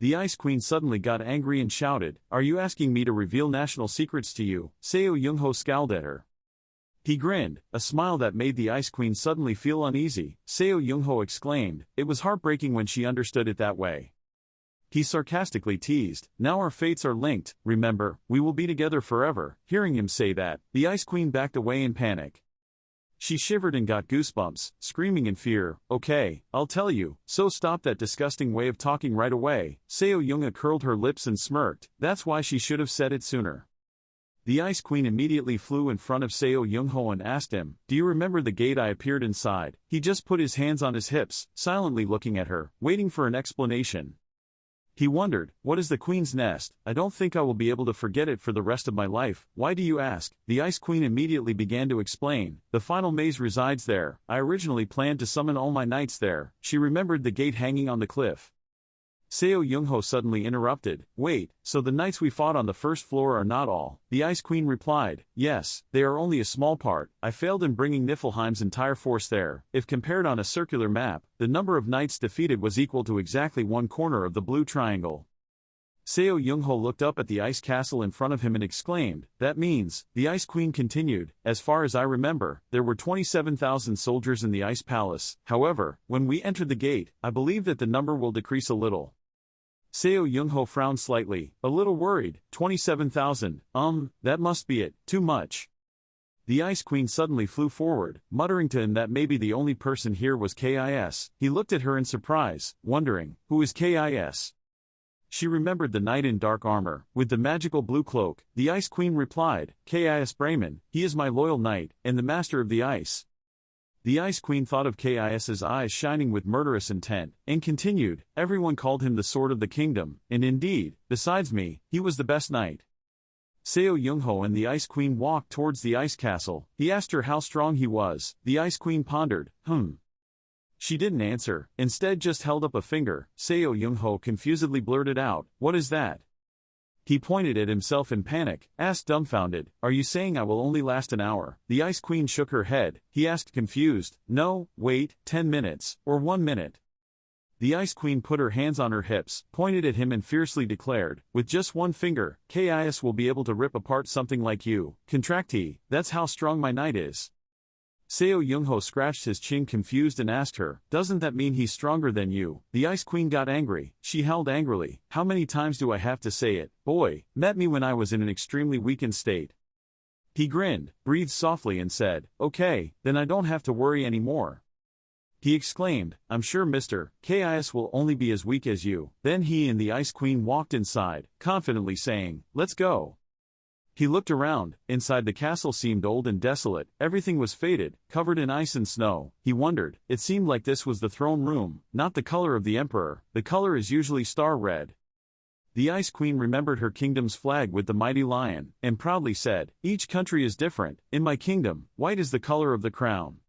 The Ice Queen suddenly got angry and shouted, are you asking me to reveal national secrets to you? Seo Young-ho scowled at her. He grinned, a smile that made the Ice Queen suddenly feel uneasy. Seo Young-ho exclaimed, it was heartbreaking when she understood it that way. He sarcastically teased, now our fates are linked, remember, we will be together forever. Hearing him say that, the Ice Queen backed away in panic. She shivered and got goosebumps, screaming in fear, okay, I'll tell you, so stop that disgusting way of talking right away. Seo Young-ho curled her lips and smirked, that's why she should have said it sooner. The Ice Queen immediately flew in front of Seo Young-ho and asked him, do you remember the gate I appeared inside? He just put his hands on his hips, silently looking at her, waiting for an explanation. He wondered, what is the Queen's Nest? I don't think I will be able to forget it for the rest of my life. Why do you ask? The Ice Queen immediately began to explain. The final maze resides there. I originally planned to summon all my knights there. She remembered the gate hanging on the cliff. Seo Young-ho suddenly interrupted, wait, so the knights we fought on the first floor are not all? The Ice Queen replied, yes, they are only a small part. I failed in bringing Niflheim's entire force there. If compared on a circular map, the number of knights defeated was equal to exactly one corner of the blue triangle. Seo Young-ho looked up at the ice castle in front of him and exclaimed, "That means," the Ice Queen continued, "as far as I remember, there were 27,000 soldiers in the Ice Palace. However, when we entered the gate, I believe that the number will decrease a little." Seo Young-ho frowned slightly, a little worried. 27,000, that must be it, too much. The Ice Queen suddenly flew forward, muttering to him that maybe the only person here was Kis. He looked at her in surprise, wondering, who is Kis? She remembered the knight in dark armor, with the magical blue cloak. The Ice Queen replied, "Kis Brayman, he is my loyal knight, and the master of the ice." The Ice Queen thought of Kis's eyes shining with murderous intent, and continued, "Everyone called him the Sword of the Kingdom, and indeed, besides me, he was the best knight." Seo Young-ho and the Ice Queen walked towards the ice castle. He asked her how strong he was. The Ice Queen pondered, She didn't answer, instead just held up a finger. Seo Young-ho confusedly blurted out, "What is that?" He pointed at himself in panic, asked dumbfounded, "Are you saying I will only last an hour?" The Ice Queen shook her head. He asked confused, "No, wait, 10 minutes, or 1 minute." The Ice Queen put her hands on her hips, pointed at him and fiercely declared, "With just one finger, Kis will be able to rip apart something like you. Contractee, that's how strong my knight is." Seo Young-ho scratched his chin confused and asked her, "Doesn't that mean he's stronger than you?" The Ice Queen got angry. She howled angrily, "How many times do I have to say it? Boy, met me when I was in an extremely weakened state." He grinned, breathed softly and said, "Okay, then I don't have to worry anymore." He exclaimed, "I'm sure Mr. Kis will only be as weak as you." Then he and the Ice Queen walked inside, confidently saying, "Let's go." He looked around. Inside the castle seemed old and desolate. Everything was faded, covered in ice and snow. He wondered, it seemed like this was the throne room, not the color of the emperor. The color is usually star red. The Ice Queen remembered her kingdom's flag with the mighty lion, and proudly said, "Each country is different. In my kingdom, white is the color of the crown."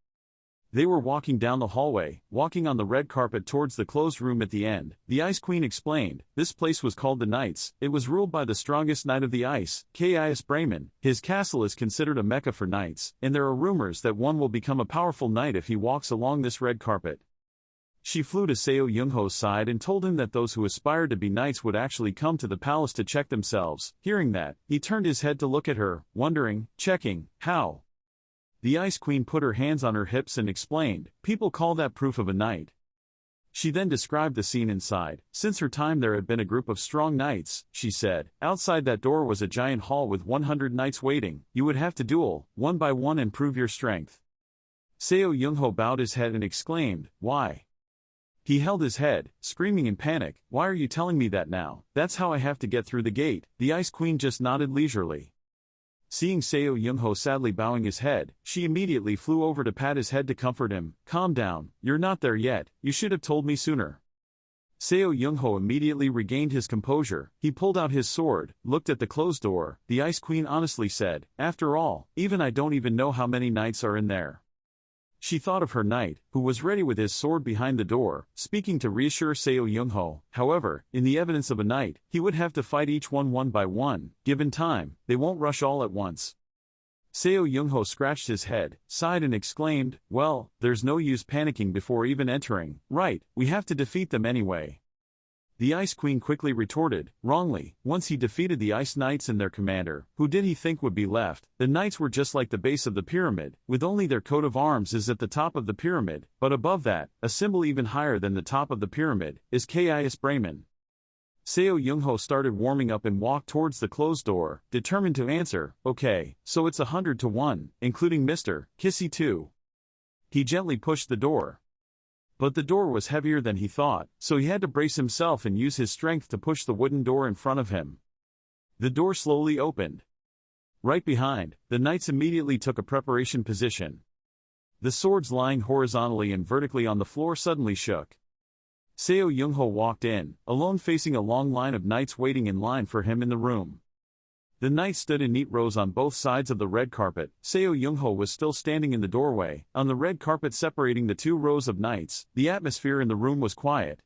They were walking down the hallway, walking on the red carpet towards the closed room at the end. The Ice Queen explained, "This place was called the Knights. It was ruled by the strongest knight of the ice, Kis Brayman. His castle is considered a mecca for knights, and there are rumors that one will become a powerful knight if he walks along this red carpet." She flew to Seo Young-ho's side and told him that those who aspired to be knights would actually come to the palace to check themselves. Hearing that, he turned his head to look at her, wondering, checking, how? The Ice Queen put her hands on her hips and explained, "People call that proof of a knight." She then described the scene inside. Since her time there had been a group of strong knights, she said. Outside that door was a giant hall with 100 knights waiting. You would have to duel, one by one, and prove your strength. Seo Young-ho bowed his head and exclaimed, "Why?" He held his head, screaming in panic, "Why are you telling me that now? That's how I have to get through the gate." The Ice Queen just nodded leisurely. Seeing Seo Young-ho sadly bowing his head, she immediately flew over to pat his head to comfort him. "Calm down, you're not there yet, you should have told me sooner." Seo Young-ho immediately regained his composure. He pulled out his sword, looked at the closed door. The Ice Queen honestly said, "After all, even I don't even know how many knights are in there." She thought of her knight, who was ready with his sword behind the door, speaking to reassure Seo Young-ho. However, in the evidence of a knight, he would have to fight each one by one. Given time, they won't rush all at once. Seo Young-ho scratched his head, sighed and exclaimed, "Well, there's no use panicking before even entering. Right, we have to defeat them anyway." The Ice Queen quickly retorted, "Wrongly, once he defeated the Ice Knights and their commander, who did he think would be left? The Knights were just like the base of the pyramid, with only their coat of arms is at the top of the pyramid, but above that, a symbol even higher than the top of the pyramid, is Kis Brayman." Seo Young-ho started warming up and walked towards the closed door, determined to answer, "Okay, so it's 100 to 1, including Mr. Kissy too." He gently pushed the door. But the door was heavier than he thought, so he had to brace himself and use his strength to push the wooden door in front of him. The door slowly opened. Right behind, the knights immediately took a preparation position. The swords lying horizontally and vertically on the floor suddenly shook. Seo Young-ho walked in, alone facing a long line of knights waiting in line for him in the room. The knights stood in neat rows on both sides of the red carpet. Seo Young-ho was still standing in the doorway, on the red carpet separating the two rows of knights. The atmosphere in the room was quiet.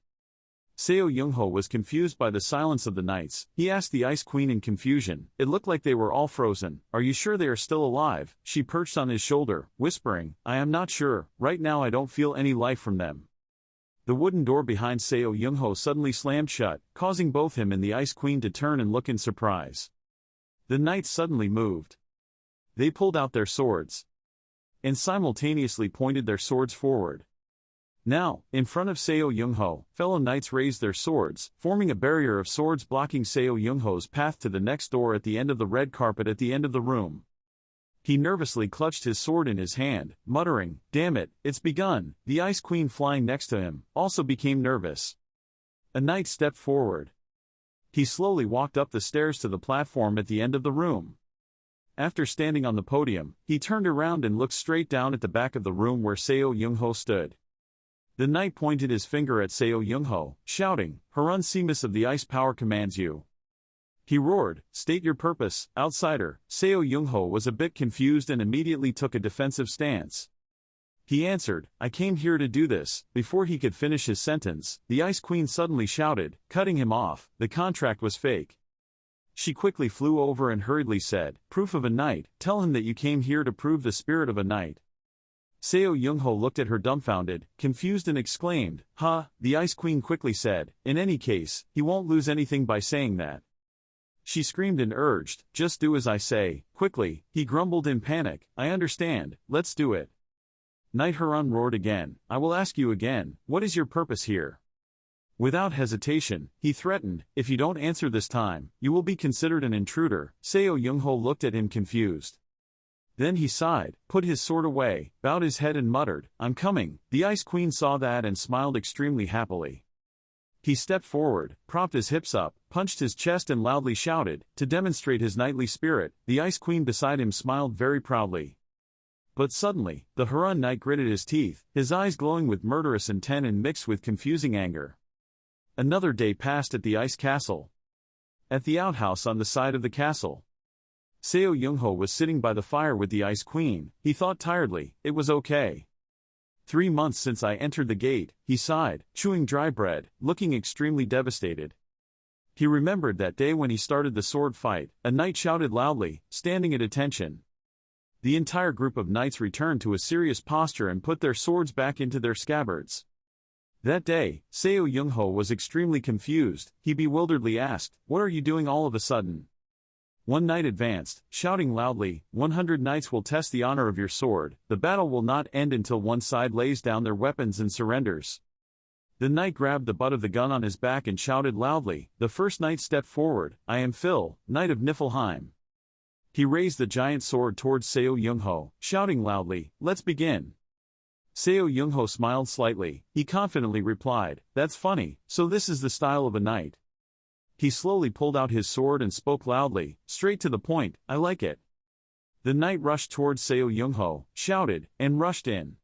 Seo Young-ho was confused by the silence of the knights. He asked the Ice Queen in confusion. It looked like they were all frozen. "Are you sure they are still alive?" She perched on his shoulder, whispering, "I am not sure. Right now I don't feel any life from them." The wooden door behind Seo Young-ho suddenly slammed shut, causing both him and the Ice Queen to turn and look in surprise. The knights suddenly moved. They pulled out their swords and simultaneously pointed their swords forward. Now, in front of Seo Young-ho, fellow knights raised their swords, forming a barrier of swords blocking Seo Young-ho's path to the next door at the end of the red carpet at the end of the room. He nervously clutched his sword in his hand, muttering, "Damn it, it's begun." The Ice Queen flying next to him also became nervous. A knight stepped forward. He slowly walked up the stairs to the platform at the end of the room. After standing on the podium, he turned around and looked straight down at the back of the room where Seo Young-ho stood. The knight pointed his finger at Seo Young-ho, shouting, "Harun Seamus of the Ice Power commands you." He roared, "State your purpose, outsider." Seo Young-ho was a bit confused and immediately took a defensive stance. He answered, "I came here to do this." Before he could finish his sentence, the Ice Queen suddenly shouted, cutting him off, "The contract was fake." She quickly flew over and hurriedly said, "Proof of a knight, tell him that you came here to prove the spirit of a knight." Seo Young-ho looked at her dumbfounded, confused and exclaimed, "Ha!" The Ice Queen quickly said, "In any case, he won't lose anything by saying that." She screamed and urged, "Just do as I say." Quickly, he grumbled in panic, "I understand, let's do it." Knight Harun roared again, "I will ask you again, what is your purpose here?" Without hesitation, he threatened, "If you don't answer this time, you will be considered an intruder." Seo Young-ho looked at him confused. Then he sighed, put his sword away, bowed his head and muttered, "I'm coming." The Ice Queen saw that and smiled extremely happily. He stepped forward, propped his hips up, punched his chest and loudly shouted, to demonstrate his knightly spirit. The Ice Queen beside him smiled very proudly. But suddenly, the Harun knight gritted his teeth, his eyes glowing with murderous intent and mixed with confusing anger. Another day passed at the Ice Castle. At the outhouse on the side of the castle, Seo Young-ho was sitting by the fire with the Ice Queen. He thought tiredly, "It was okay. 3 months since I entered the gate," he sighed, chewing dry bread, looking extremely devastated. He remembered that day when he started the sword fight. A knight shouted loudly, standing at attention. The entire group of knights returned to a serious posture and put their swords back into their scabbards. That day, Seo Young-ho was extremely confused. He bewilderedly asked, "What are you doing all of a sudden?" One knight advanced, shouting loudly, 100 knights will test the honor of your sword. The battle will not end until one side lays down their weapons and surrenders." The knight grabbed the butt of the gun on his back and shouted loudly. The first knight stepped forward, "I am Phil, Knight of Niflheim." He raised the giant sword towards Seo Young-ho, shouting loudly, "Let's begin." Seo Young-ho smiled slightly. He confidently replied, "That's funny, so this is the style of a knight." He slowly pulled out his sword and spoke loudly, straight to the point, "I like it." The knight rushed towards Seo Young-ho, shouted, and rushed in.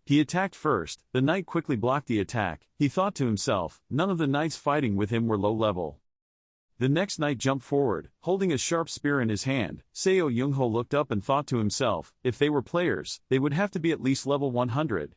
He attacked first. The knight quickly blocked the attack. He thought to himself, none of the knights fighting with him were low level. The next knight jumped forward, holding a sharp spear in his hand. Seo Young-ho looked up and thought to himself, if they were players, they would have to be at least level 100.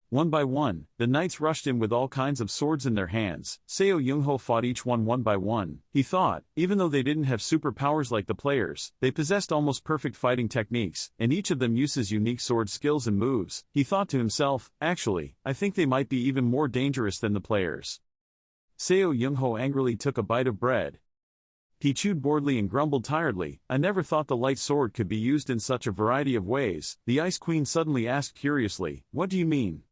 One by one, the knights rushed in with all kinds of swords in their hands. Seo Young-ho fought each one by one. He thought, even though they didn't have superpowers like the players, they possessed almost perfect fighting techniques, and each of them uses unique sword skills and moves. He thought to himself, actually, I think they might be even more dangerous than the players. Seo Young-ho angrily took a bite of bread. He chewed boredly and grumbled tiredly, "I never thought the light sword could be used in such a variety of ways." The Ice Queen suddenly asked curiously, "What do you mean?"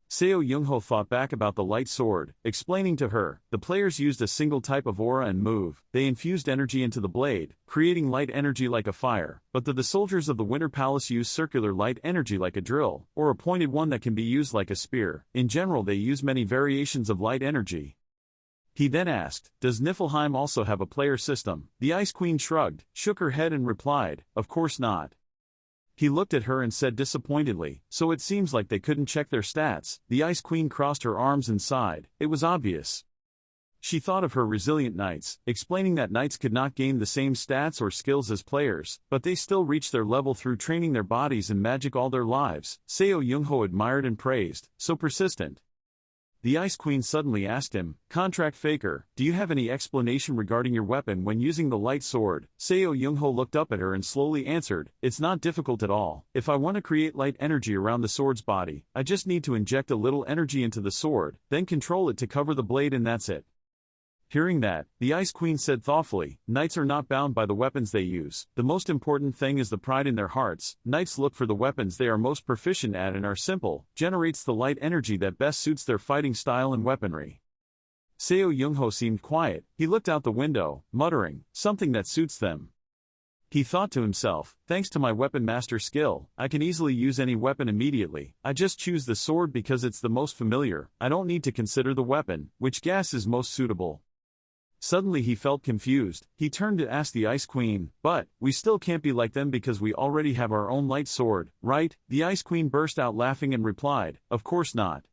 Seo Young-ho thought back about the light sword, explaining to her, the players used a single type of aura and move. They infused energy into the blade, creating light energy like a fire, but the soldiers of the Winter Palace use circular light energy like a drill, or a pointed one that can be used like a spear. In general they use many variations of light energy. He then asked, "Does Niflheim also have a player system?" The Ice Queen shrugged, shook her head and replied, "Of course not." He looked at her and said disappointedly, "So it seems like they couldn't check their stats." The Ice Queen crossed her arms and sighed. It was obvious. She thought of her resilient knights, explaining that knights could not gain the same stats or skills as players, but they still reached their level through training their bodies and magic all their lives. Seo Young-ho admired and praised, "So persistent." The Ice Queen suddenly asked him, "Contract faker, do you have any explanation regarding your weapon when using the light sword?" Seo Young-ho looked up at her and slowly answered, "It's not difficult at all. If I want to create light energy around the sword's body, I just need to inject a little energy into the sword, then control it to cover the blade and that's it." Hearing that, the Ice Queen said thoughtfully, "Knights are not bound by the weapons they use. The most important thing is the pride in their hearts. Knights look for the weapons they are most proficient at and are simple, generates the light energy that best suits their fighting style and weaponry." Seo Young-ho seemed quiet. He looked out the window, muttering, "Something that suits them." He thought to himself, "Thanks to my weapon master skill, I can easily use any weapon immediately. I just choose the sword because it's the most familiar. I don't need to consider the weapon, which gas is most suitable." Suddenly he felt confused. He turned to ask the Ice Queen, "But, we still can't be like them because we already have our own light sword, right?" The Ice Queen burst out laughing and replied, "Of course not."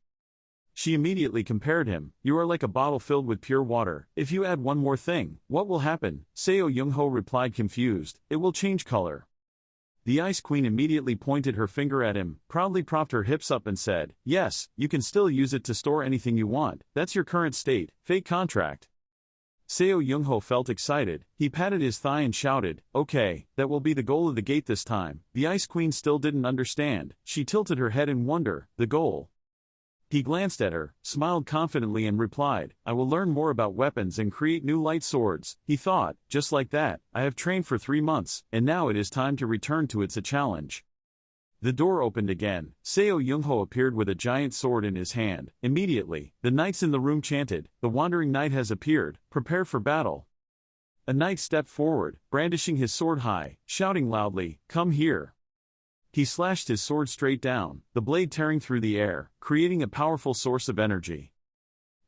She immediately compared him, "You are like a bottle filled with pure water. If you add one more thing, what will happen?" Seo Young-ho replied confused, "It will change color." The Ice Queen immediately pointed her finger at him, proudly propped her hips up and said, "Yes, you can still use it to store anything you want. That's your current state, fake contract." Seo Young-ho felt excited. He patted his thigh and shouted, "Okay, that will be the goal of the gate this time." The Ice Queen still didn't understand. She tilted her head in wonder. "The goal?" He glanced at her, smiled confidently and replied, "I will learn more about weapons and create new light swords." He thought, "Just like that, I have trained for 3 months, and now it is time to return to It's a challenge." The door opened again. Seo Young-ho appeared with a giant sword in his hand. Immediately, the knights in the room chanted, "The wandering knight has appeared, prepare for battle." A knight stepped forward, brandishing his sword high, shouting loudly, "Come here." He slashed his sword straight down, the blade tearing through the air, creating a powerful source of energy.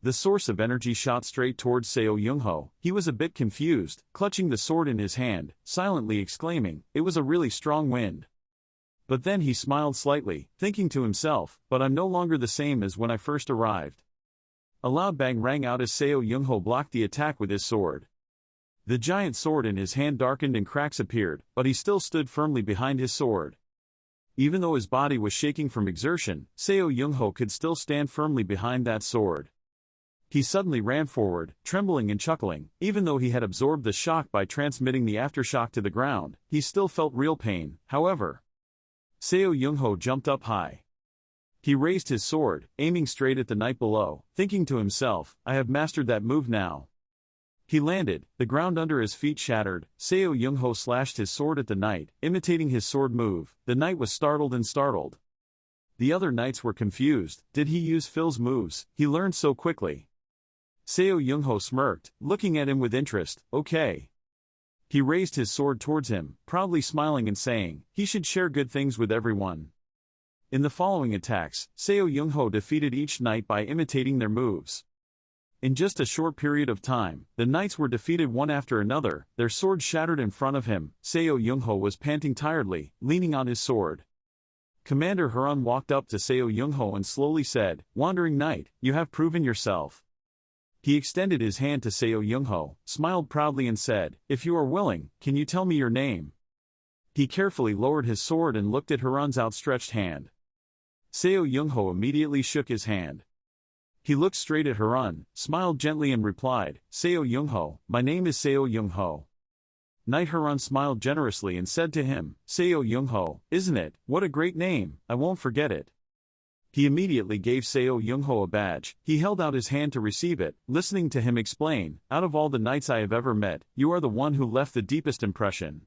The source of energy shot straight towards Seo Young-ho. He was a bit confused, clutching the sword in his hand, silently exclaiming, "It was a really strong wind." But then he smiled slightly, thinking to himself, "But I'm no longer the same as when I first arrived." A loud bang rang out as Seo Young-ho blocked the attack with his sword. The giant sword in his hand darkened and cracks appeared, but he still stood firmly behind his sword. Even though his body was shaking from exertion, Seo Young-ho could still stand firmly behind that sword. He suddenly ran forward, trembling and chuckling. Even though he had absorbed the shock by transmitting the aftershock to the ground, he still felt real pain. However, Seo Young-ho jumped up high. He raised his sword, aiming straight at the knight below, thinking to himself, "I have mastered that move now." He landed, the ground under his feet shattered. Seo Young-ho slashed his sword at the knight, imitating his sword move. The knight was startled. The other knights were confused. Did he use Phil's moves? He learned so quickly. Seo Young-ho smirked, looking at him with interest. "Okay." He raised his sword towards him, proudly smiling and saying, he should share good things with everyone. In the following attacks, Seo Young-ho defeated each knight by imitating their moves. In just a short period of time, the knights were defeated one after another, their swords shattered in front of him. Seo Young-ho was panting tiredly, leaning on his sword. Commander Harun walked up to Seo Young-ho and slowly said, "Wandering knight, you have proven yourself." He extended his hand to Seo Young-ho, smiled proudly and said, "If you are willing, can you tell me your name?" He carefully lowered his sword and looked at Harun's outstretched hand. Seo Young-ho immediately shook his hand. He looked straight at Harun, smiled gently and replied, "Seo Young-ho, my name is Seo Young-ho." Knight Harun smiled generously and said to him, "Seo Young-ho, isn't it? What a great name, I won't forget it." He immediately gave Seo Young-ho a badge. He held out his hand to receive it, listening to him explain, "Out of all the knights I have ever met, you are the one who left the deepest impression."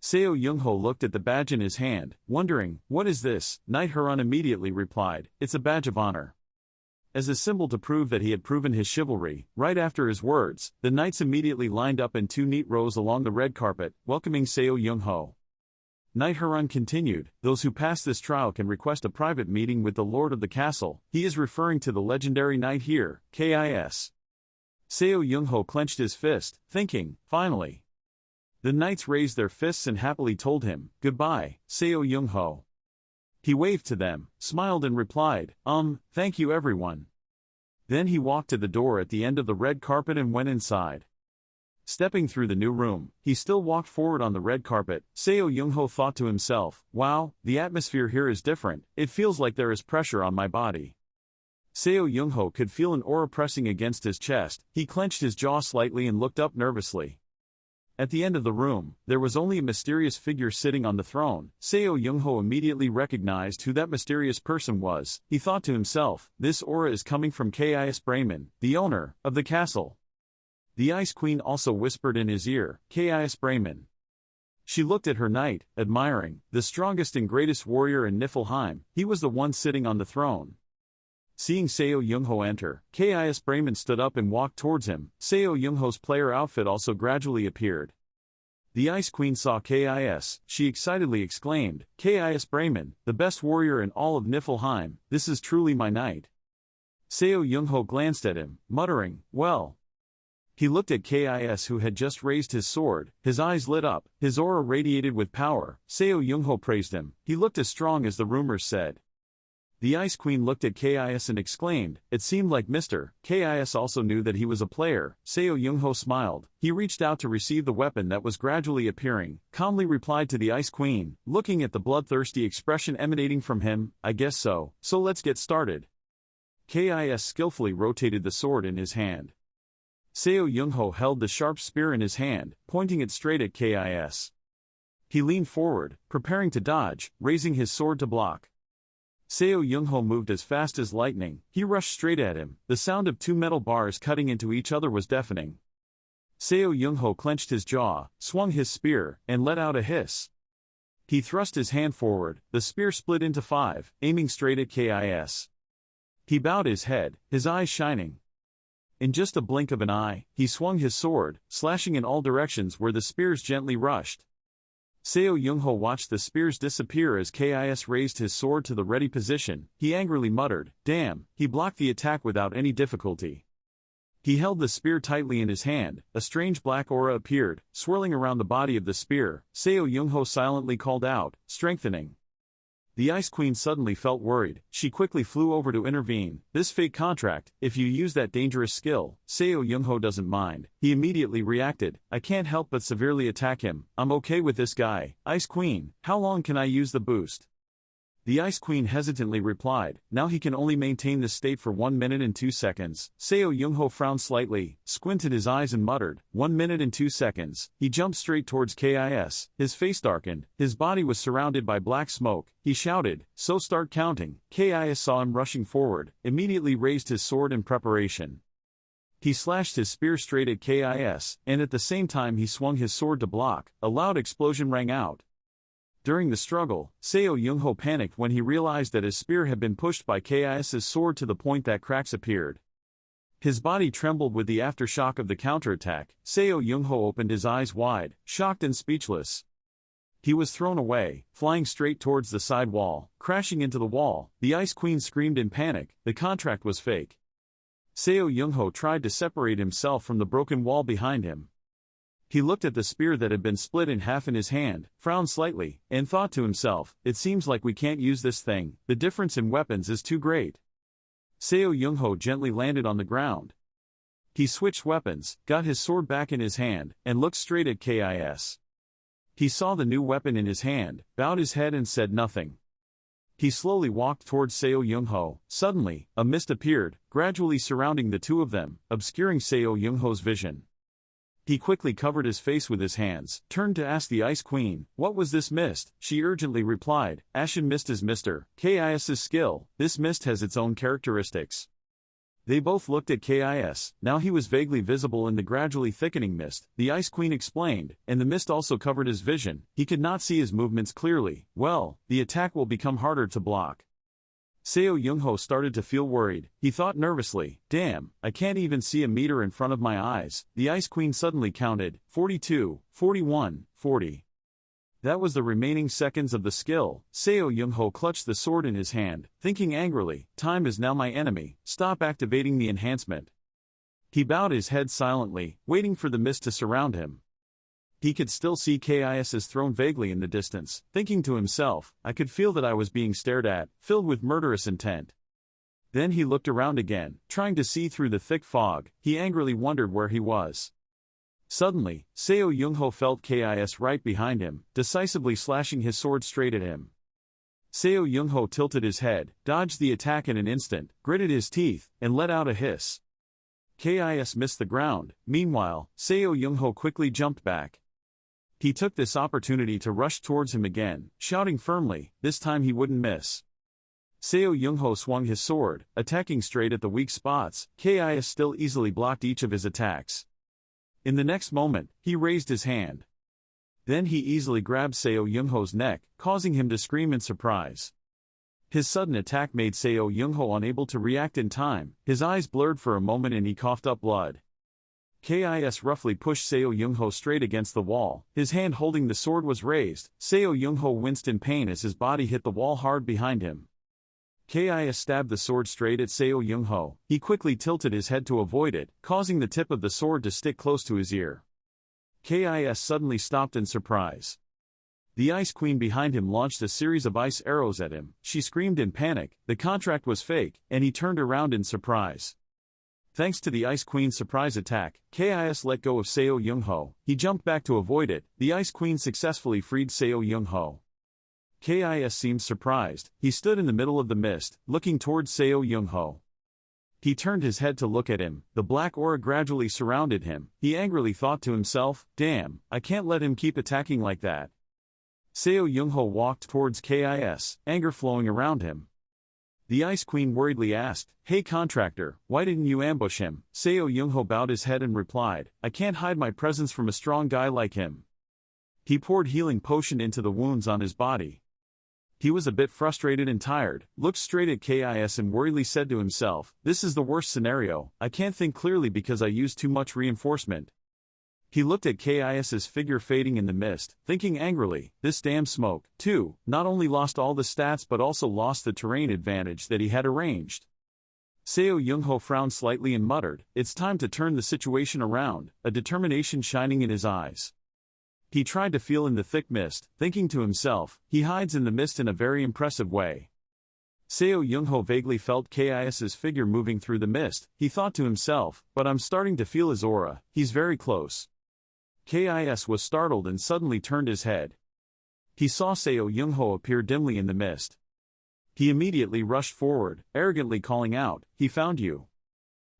Seo Young-ho looked at the badge in his hand, wondering, "What is this?" Knight Harun immediately replied, "It's a badge of honor." As a symbol to prove that he had proven his chivalry, right after his words, the knights immediately lined up in 2 neat rows along the red carpet, welcoming Seo Young-ho. Knight Harun continued, "Those who pass this trial can request a private meeting with the lord of the castle." He is referring to the legendary knight here, KIS. Seo Young-ho clenched his fist, thinking, finally. The knights raised their fists and happily told him, "Goodbye, Seo Young-ho." He waved to them, smiled and replied, "Thank you everyone." Then he walked to the door at the end of the red carpet and went inside. Stepping through the new room, he still walked forward on the red carpet. Seo Young-ho thought to himself, "Wow, the atmosphere here is different, it feels like there is pressure on my body." Seo Young-ho could feel an aura pressing against his chest. He clenched his jaw slightly and looked up nervously. At the end of the room, there was only a mysterious figure sitting on the throne. Seo Young-ho immediately recognized who that mysterious person was. He thought to himself, this aura is coming from Kis Brayman, the owner of the castle. The Ice Queen also whispered in his ear, Kis Brayman. She looked at her knight, admiring, the strongest and greatest warrior in Niflheim. He was the one sitting on the throne. Seeing Seo Young-ho enter, Kis Brayman stood up and walked towards him. Seo Young-ho's player outfit also gradually appeared. The Ice Queen saw Kis. She excitedly exclaimed, Kis Brayman, the best warrior in all of Niflheim, this is truly my knight. Seo Young-ho glanced at him, muttering, well. He looked at Kis who had just raised his sword. His eyes lit up, his aura radiated with power. Seo Young-ho praised him. He looked as strong as the rumors said. The Ice Queen looked at Kis and exclaimed, it seemed like Mr. Kis also knew that he was a player. Seo Young-ho smiled. He reached out to receive the weapon that was gradually appearing, calmly replied to the Ice Queen, looking at the bloodthirsty expression emanating from him, I guess so, so let's get started. Kis skillfully rotated the sword in his hand. Seo Young-ho held the sharp spear in his hand, pointing it straight at Kis. He leaned forward, preparing to dodge, raising his sword to block. Seo Young-ho moved as fast as lightning. He rushed straight at him. The sound of two metal bars cutting into each other was deafening. Seo Young-ho clenched his jaw, swung his spear, and let out a hiss. He thrust his hand forward. The spear split into 5, aiming straight at Kis. He bowed his head, his eyes shining. In just a blink of an eye, he swung his sword, slashing in all directions where the spears gently rushed. Seo Young-ho watched the spears disappear as Kis raised his sword to the ready position. He angrily muttered, damn, he blocked the attack without any difficulty. He held the spear tightly in his hand. A strange black aura appeared, swirling around the body of the spear. Seo Young-ho silently called out, strengthening. The Ice Queen suddenly felt worried. She quickly flew over to intervene. This fake contract, if you use that dangerous skill, Seo Young-ho doesn't mind. He immediately reacted, I can't help but severely attack him. I'm okay with this guy. Ice Queen, how long can I use the boost? The Ice Queen hesitantly replied, now he can only maintain this state for 1 minute and 2 seconds. Seo Young-ho frowned slightly, squinted his eyes and muttered, 1 minute and 2 seconds. He jumped straight towards Kis. His face darkened, his body was surrounded by black smoke. He shouted, so start counting. Kis saw him rushing forward, immediately raised his sword in preparation. He slashed his spear straight at Kis, and at the same time he swung his sword to block. A loud explosion rang out. During the struggle, Seo Young-ho panicked when he realized that his spear had been pushed by Kis' sword to the point that cracks appeared. His body trembled with the aftershock of the counterattack. Seo Young-ho opened his eyes wide, shocked and speechless. He was thrown away, flying straight towards the side wall, crashing into the wall. The Ice Queen screamed in panic. The contract was fake. Seo Young-ho tried to separate himself from the broken wall behind him. He looked at the spear that had been split in half in his hand, frowned slightly, and thought to himself, it seems like we can't use this thing. The difference in weapons is too great. Seo Young-ho gently landed on the ground. He switched weapons, got his sword back in his hand, and looked straight at Kis. He saw the new weapon in his hand, bowed his head and said nothing. He slowly walked towards Seo Young-ho. Suddenly, a mist appeared, gradually surrounding the two of them, obscuring Seo Young-ho's vision. He quickly covered his face with his hands, turned to ask the Ice Queen, what was this mist? She urgently replied, Ashen Mist is Mr. Kis' skill. This mist has its own characteristics. They both looked at Kis. Now he was vaguely visible in the gradually thickening mist. The Ice Queen explained, and the mist also covered his vision. He could not see his movements clearly. Well, the attack will become harder to block. Seo Young-ho started to feel worried. He thought nervously, damn, I can't even see a meter in front of my eyes. The Ice Queen suddenly counted, 42, 41, 40. That was the remaining seconds of the skill. Seo Young-ho clutched the sword in his hand, thinking angrily, time is now my enemy, stop activating the enhancement. He bowed his head silently, waiting for the mist to surround him. He could still see Kis' throne vaguely in the distance, thinking to himself, I could feel that I was being stared at, filled with murderous intent. Then he looked around again, trying to see through the thick fog. He angrily wondered where he was. Suddenly, Seo Young-ho felt Kis right behind him, decisively slashing his sword straight at him. Seo Young-ho tilted his head, dodged the attack in an instant, gritted his teeth, and let out a hiss. KIS missed the ground. Meanwhile, Seo Young-ho quickly jumped back. He took this opportunity to rush towards him again, shouting firmly, this time he wouldn't miss. Seo Young-ho swung his sword, attacking straight at the weak spots. KIS still easily blocked each of his attacks. In the next moment, he raised his hand. Then he easily grabbed Seo Young-ho's neck, causing him to scream in surprise. His sudden attack made Seo Young-ho unable to react in time. His eyes blurred for a moment and he coughed up blood. KIS roughly pushed Seo Young-ho straight against the wall. His hand holding the sword was raised. Seo Young-ho winced in pain as his body hit the wall hard behind him. KIS stabbed the sword straight at Seo Young-ho. He quickly tilted his head to avoid it, causing the tip of the sword to stick close to his ear. KIS suddenly stopped in surprise. The Ice Queen behind him launched a series of ice arrows at him. She screamed in panic. The contract was fake, and he turned around in surprise. Thanks to the Ice Queen's surprise attack, KIS let go of Seo Young-ho. He jumped back to avoid it. The Ice Queen successfully freed Seo Young-ho. KIS seemed surprised. He stood in the middle of the mist, looking towards Seo Young-ho. He turned his head to look at him. The black aura gradually surrounded him. He angrily thought to himself, damn, I can't let him keep attacking like that. Seo Young-ho walked towards KIS, anger flowing around him. The Ice Queen worriedly asked, hey contractor, why didn't you ambush him? Seo Young-ho bowed his head and replied, I can't hide my presence from a strong guy like him. He poured healing potion into the wounds on his body. He was a bit frustrated and tired, looked straight at KIS and worriedly said to himself, this is the worst scenario, I can't think clearly because I used too much reinforcement. He looked at KIS's figure fading in the mist, thinking angrily, this damn smoke, too, not only lost all the stats but also lost the terrain advantage that he had arranged. Seo Young-ho frowned slightly and muttered, it's time to turn the situation around, a determination shining in his eyes. He tried to feel in the thick mist, thinking to himself, he hides in the mist in a very impressive way. Seo Young-ho vaguely felt KIS's figure moving through the mist. He thought to himself, but I'm starting to feel his aura, he's very close. KIS was startled and suddenly turned his head. He saw Seo Young-ho appear dimly in the mist. He immediately rushed forward, arrogantly calling out, he found you.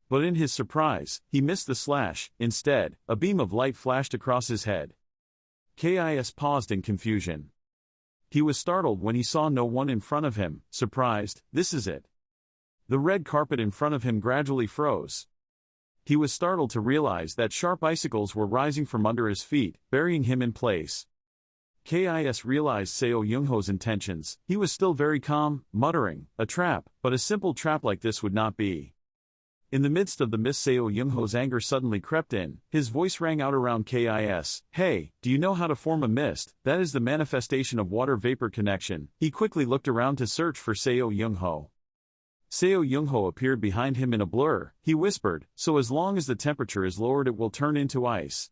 But in his surprise, he missed the slash. Instead, a beam of light flashed across his head. KIS paused in confusion. He was startled when he saw no one in front of him. Surprised, this is it. The red carpet in front of him gradually froze. He was startled to realize that sharp icicles were rising from under his feet, burying him in place. KIS realized Seo Young-ho's intentions. He was still very calm, muttering, a trap, but a simple trap like this would not be. In the midst of the mist, Seo Young-ho's anger suddenly crept in. His voice rang out around KIS. Hey, do you know how to form a mist? That is the manifestation of water vapor connection. He quickly looked around to search for Seo Young-ho. Seo Young-ho appeared behind him in a blur. He whispered, so as long as the temperature is lowered it will turn into ice.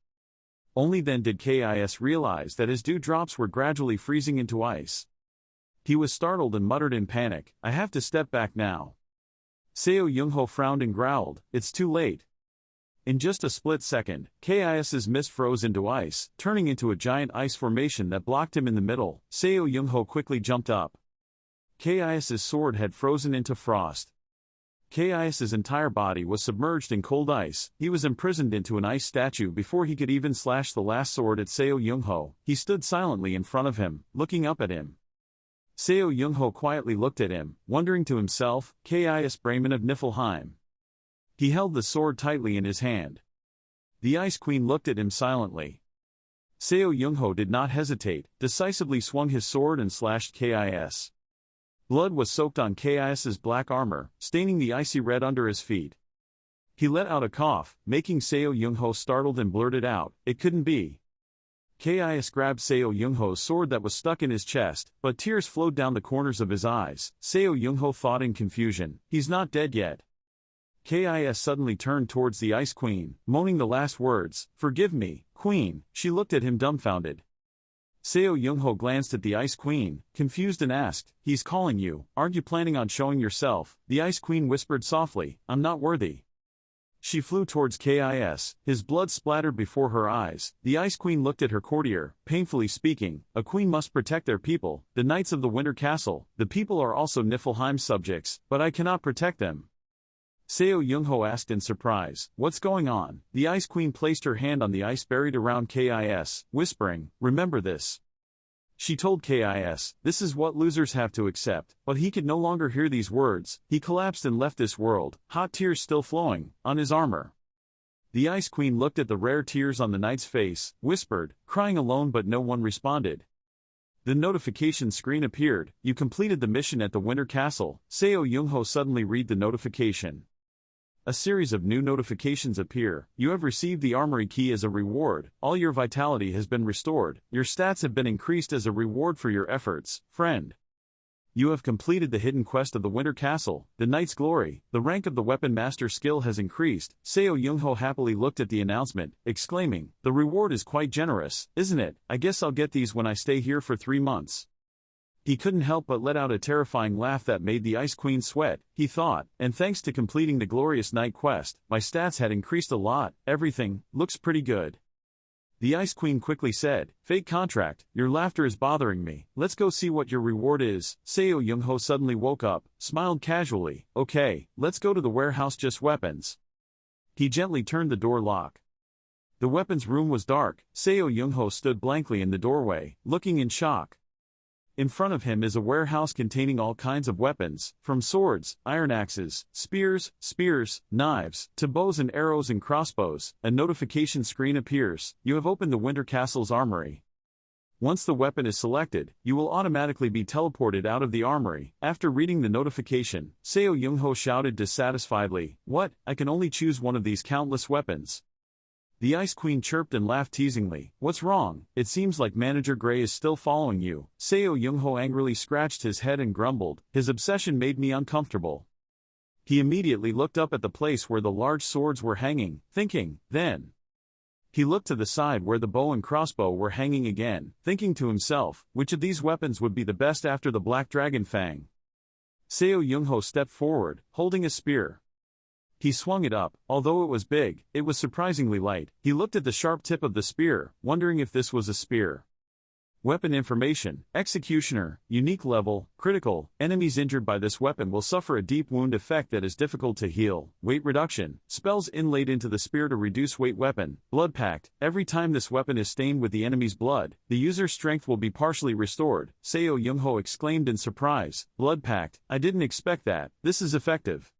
Only then did KIS realize that his dewdrops were gradually freezing into ice. He was startled and muttered in panic, I have to step back now. Seo Young-ho frowned and growled, it's too late. In just a split second, KIS's mist froze into ice, turning into a giant ice formation that blocked him in the middle. Seo Young-ho quickly jumped up. KIS's sword had frozen into frost. KIS's entire body was submerged in cold ice. He was imprisoned into an ice statue before he could even slash the last sword at Seo Young-ho. He stood silently in front of him, looking up at him. Seo Young-ho quietly looked at him, wondering to himself, KIS Brayman of Niflheim. He held the sword tightly in his hand. The Ice Queen looked at him silently. Seo Young-ho did not hesitate, decisively swung his sword and slashed KIS. Blood was soaked on KIS's black armor, staining the icy red under his feet. He let out a cough, making Seo Young-ho startled and blurted out, it couldn't be. KIS grabbed Seo Young-ho's sword that was stuck in his chest, but tears flowed down the corners of his eyes. Seo Young-ho thought in confusion, he's not dead yet. KIS suddenly turned towards the Ice Queen, moaning the last words, forgive me, Queen. She looked at him dumbfounded. Seo Young-ho glanced at the Ice Queen, confused and asked, he's calling you, aren't you planning on showing yourself? The Ice Queen whispered softly, I'm not worthy. She flew towards Kis, his blood splattered before her eyes. The Ice Queen looked at her courtier, painfully speaking, a queen must protect their people, the knights of the Winter Castle. The people are also Niflheim's subjects, but I cannot protect them. Seo Youngho asked in surprise, what's going on? The Ice Queen placed her hand on the ice buried around Kis, whispering, remember this. She told Kis, this is what losers have to accept, but he could no longer hear these words. He collapsed and left this world, hot tears still flowing, on his armor. The Ice Queen looked at the rare tears on the knight's face, whispered, crying alone, but no one responded. The notification screen appeared, you completed the mission at the Winter Castle. Seo Youngho suddenly read the notification. A series of new notifications appear. You have received the armory key as a reward. All your vitality has been restored. Your stats have been increased as a reward for your efforts, friend. You have completed the hidden quest of the Winter Castle, the Knight's Glory. The rank of the weapon master skill has increased. Seo Youngho happily looked at the announcement, exclaiming, the reward is quite generous, isn't it? I guess I'll get these when I stay here for 3 months. He couldn't help but let out a terrifying laugh that made the Ice Queen sweat. He thought, and thanks to completing the glorious night quest, my stats had increased a lot. Everything looks pretty good. The Ice Queen quickly said, fake contract, your laughter is bothering me. Let's go see what your reward is. Seo Youngho suddenly woke up, smiled casually. Okay, let's go to the warehouse. Just weapons. He gently turned the door lock. The weapons room was dark. Seo Youngho stood blankly in the doorway, looking in shock. In front of him is a warehouse containing all kinds of weapons, from swords, iron axes, spears, knives, to bows and arrows and crossbows. A notification screen appears. You have opened the Winter Castle's armory. Once the weapon is selected, you will automatically be teleported out of the armory. After reading the notification, Seo Youngho shouted dissatisfiedly, what? I can only choose one of these countless weapons. The Ice Queen chirped and laughed teasingly. What's wrong? It seems like Manager Gray is still following you. Seo Youngho angrily scratched his head and grumbled, his obsession made me uncomfortable. He immediately looked up at the place where the large swords were hanging, thinking, then. He looked to the side where the bow and crossbow were hanging again, thinking to himself, which of these weapons would be the best after the Black Dragon Fang? Seo Youngho stepped forward, holding a spear. He swung it up. Although it was big, it was surprisingly light. He looked at the sharp tip of the spear, wondering if this was a spear. Weapon information, Executioner, unique level, critical. Enemies injured by this weapon will suffer a deep wound effect that is difficult to heal. Weight reduction, spells inlaid into the spear to reduce weight. Weapon, blood pact. Every time this weapon is stained with the enemy's blood, the user's strength will be partially restored. Seo Youngho exclaimed in surprise, blood pact, I didn't expect that. This is effective.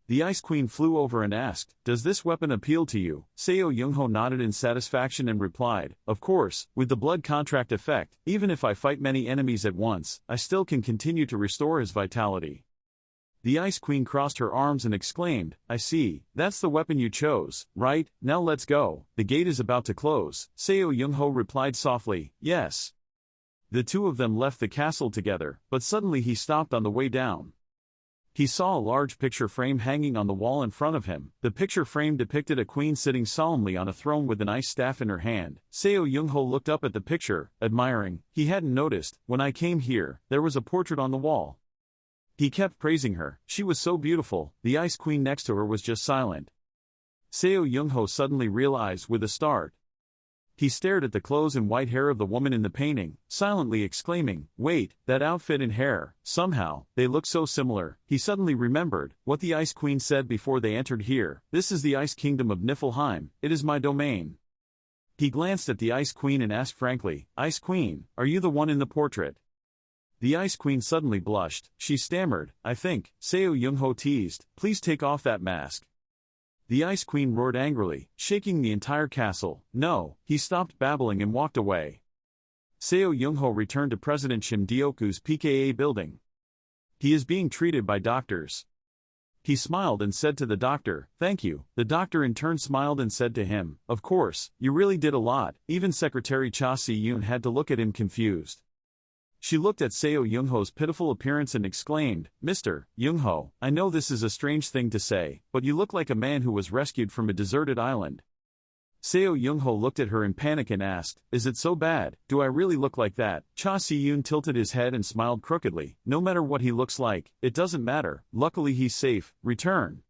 The Ice Queen flew over and asked, does this weapon appeal to you? Seo Youngho nodded in satisfaction and replied, of course, with the blood contract effect, even if I fight many enemies at once, I still can continue to restore his vitality. The Ice Queen crossed her arms and exclaimed, I see, that's the weapon you chose, right? Now let's go. The gate is about to close. Seo Youngho replied softly, yes. The two of them left the castle together, but suddenly he stopped on the way down. He saw a large picture frame hanging on the wall in front of him. The picture frame depicted a queen sitting solemnly on a throne with an ice staff in her hand. Seo Youngho looked up at the picture, admiring. He hadn't noticed, when I came here, there was a portrait on the wall. He kept praising her. She was so beautiful. The Ice Queen next to her was just silent. Seo Youngho suddenly realized with a start. He stared at the clothes and white hair of the woman in the painting, silently exclaiming, wait, that outfit and hair, somehow, they look so similar. He suddenly remembered what the Ice Queen said before they entered here. This is the Ice Kingdom of Niflheim. It is my domain. He glanced at the Ice Queen and asked frankly, Ice Queen, are you the one in the portrait? The Ice Queen suddenly blushed. She stammered, I think. Seo Youngho teased, please take off that mask. The Ice Queen roared angrily, shaking the entire castle. No, he stopped babbling and walked away. Seo Youngho returned to President Shimdioku's PKA building. He is being treated by doctors. He smiled and said to the doctor, thank you. The doctor in turn smiled and said to him, of course, you really did a lot. Even Secretary Cha Si-yoon had to look at him confused. She looked at Seo Youngho's pitiful appearance and exclaimed, Mr. Youngho, I know this is a strange thing to say, but you look like a man who was rescued from a deserted island. Seo Youngho looked at her in panic and asked, is it so bad? Do I really look like that? Cha Si-yoon tilted his head and smiled crookedly. No matter what he looks like, it doesn't matter. Luckily he's safe. Return.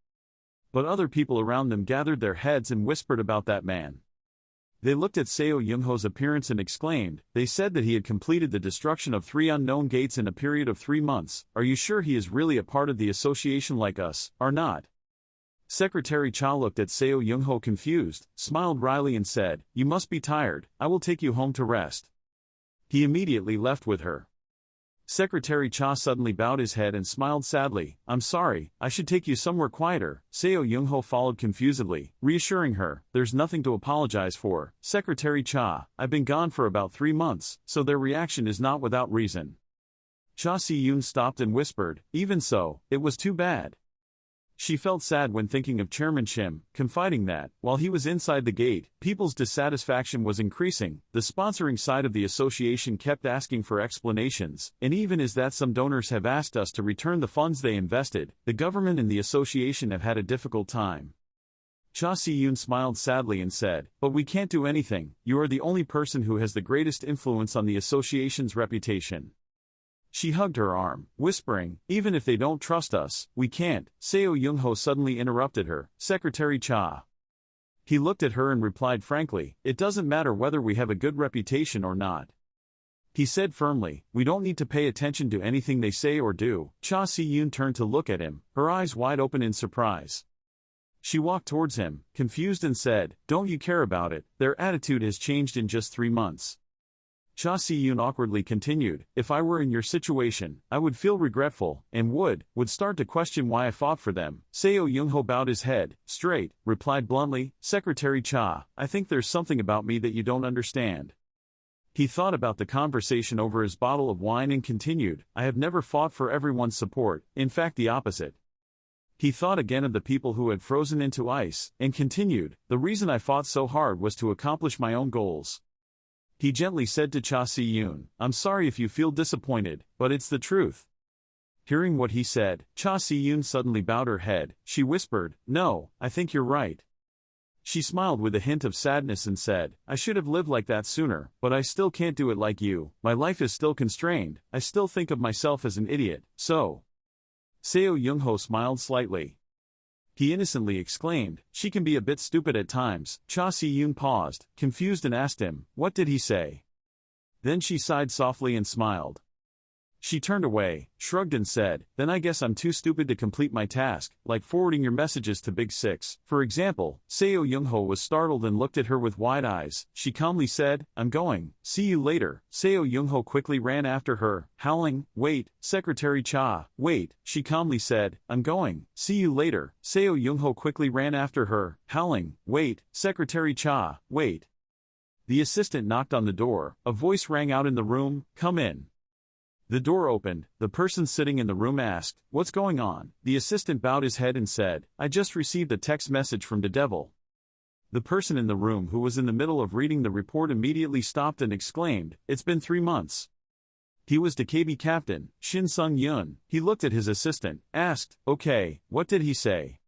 But other people around them gathered their heads and whispered about that man. They looked at Seo Young-ho's appearance and exclaimed. They said that he had completed the destruction of 3 unknown gates in a period of 3 months. Are you sure he is really a part of the association like us, or not? Secretary Cha looked at Seo Young-ho confused, smiled wryly and said, "You must be tired, I will take you home to rest." He immediately left with her. Secretary Cha suddenly bowed his head and smiled sadly. "I'm sorry, I should take you somewhere quieter." Seo Young-ho followed confusedly, reassuring her, "There's nothing to apologize for, Secretary Cha. I've been gone for about 3 months, so their reaction is not without reason." Cha Si-yoon stopped and whispered, "Even so, it was too bad." She felt sad when thinking of Chairman Shim, confiding that, while he was inside the gate, people's dissatisfaction was increasing. The sponsoring side of the association kept asking for explanations, and even as that some donors have asked us to return the funds they invested, the government and the association have had a difficult time. Cha Si-yoon smiled sadly and said, "But we can't do anything, you are the only person who has the greatest influence on the association's reputation." She hugged her arm, whispering, "Even if they don't trust us, we can't." Seo Young-ho suddenly interrupted her, "Secretary Cha." He looked at her and replied frankly, "It doesn't matter whether we have a good reputation or not." He said firmly, "We don't need to pay attention to anything they say or do." Cha Si-yoon turned to look at him, her eyes wide open in surprise. She walked towards him, confused and said, "Don't you care about it? Their attitude has changed in just 3 months." Cha Si-yoon awkwardly continued, "If I were in your situation, I would feel regretful, and would start to question why I fought for them." Seo Young-ho bowed his head, straight, replied bluntly, "Secretary Cha, I think there's something about me that you don't understand." He thought about the conversation over his bottle of wine and continued, "I have never fought for everyone's support, in fact the opposite." He thought again of the people who had frozen into ice, and continued, "The reason I fought so hard was to accomplish my own goals." He gently said to Cha Si-yoon, "I'm sorry if you feel disappointed, but it's the truth." Hearing what he said, Cha Si-yoon suddenly bowed her head. She whispered, "No, I think you're right." She smiled with a hint of sadness and said, "I should have lived like that sooner, but I still can't do it like you. My life is still constrained, I still think of myself as an idiot, so." Seo Young-ho smiled slightly. He innocently exclaimed, "She can be a bit stupid at times." Cha Si-yoon paused, confused and asked him, "What did he say?" Then she sighed softly and smiled. She turned away, shrugged and said, "Then I guess I'm too stupid to complete my task, like forwarding your messages to Big Six, for example." Seo Young-ho was startled and looked at her with wide eyes. She calmly said, "I'm going. See you later." Seo Young-ho quickly ran after her, howling, "Wait, Secretary Cha, wait." She calmly said, "I'm going. See you later." Seo Young-ho quickly ran after her, howling, "Wait, Secretary Cha, wait." The assistant knocked on the door. A voice rang out in the room, "Come in." The door opened. The person sitting in the room asked, "What's going on?" The assistant bowed his head and said, "I just received a text message from the devil." The person in the room who was in the middle of reading the report immediately stopped and exclaimed, "It's been 3 months." He was DKB captain, Shin Sung-yoon. He looked at his assistant, asked, "Okay, what did he say?"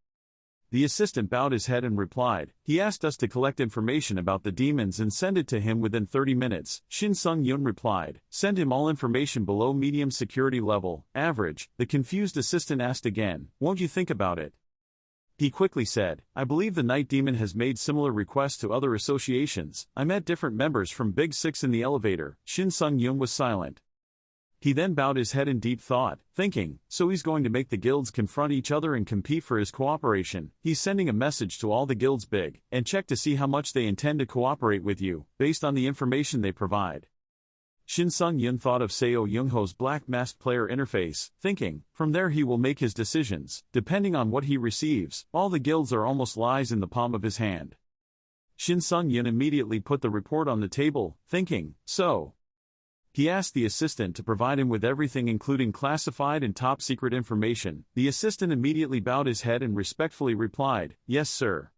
The assistant bowed his head and replied, "He asked us to collect information about the demons and send it to him within 30 minutes. Shin Sung-yoon replied, "Send him all information below medium security level, average." The confused assistant asked again, "Won't you think about it?" He quickly said, "I believe the Night Demon has made similar requests to other associations. I met different members from Big Six in the elevator." Shin Sung-yoon was silent. He then bowed his head in deep thought, thinking, "So he's going to make the guilds confront each other and compete for his cooperation. He's sending a message to all the guilds big, and check to see how much they intend to cooperate with you, based on the information they provide." Shin Sung-yoon thought of Seo Young-ho's Black Masked Player interface, thinking, from there he will make his decisions, depending on what he receives. All the guilds are almost lies in the palm of his hand. Shin Sung-yoon immediately put the report on the table, thinking, "So." He asked the assistant to provide him with everything including classified and top-secret information. The assistant immediately bowed his head and respectfully replied, "Yes sir."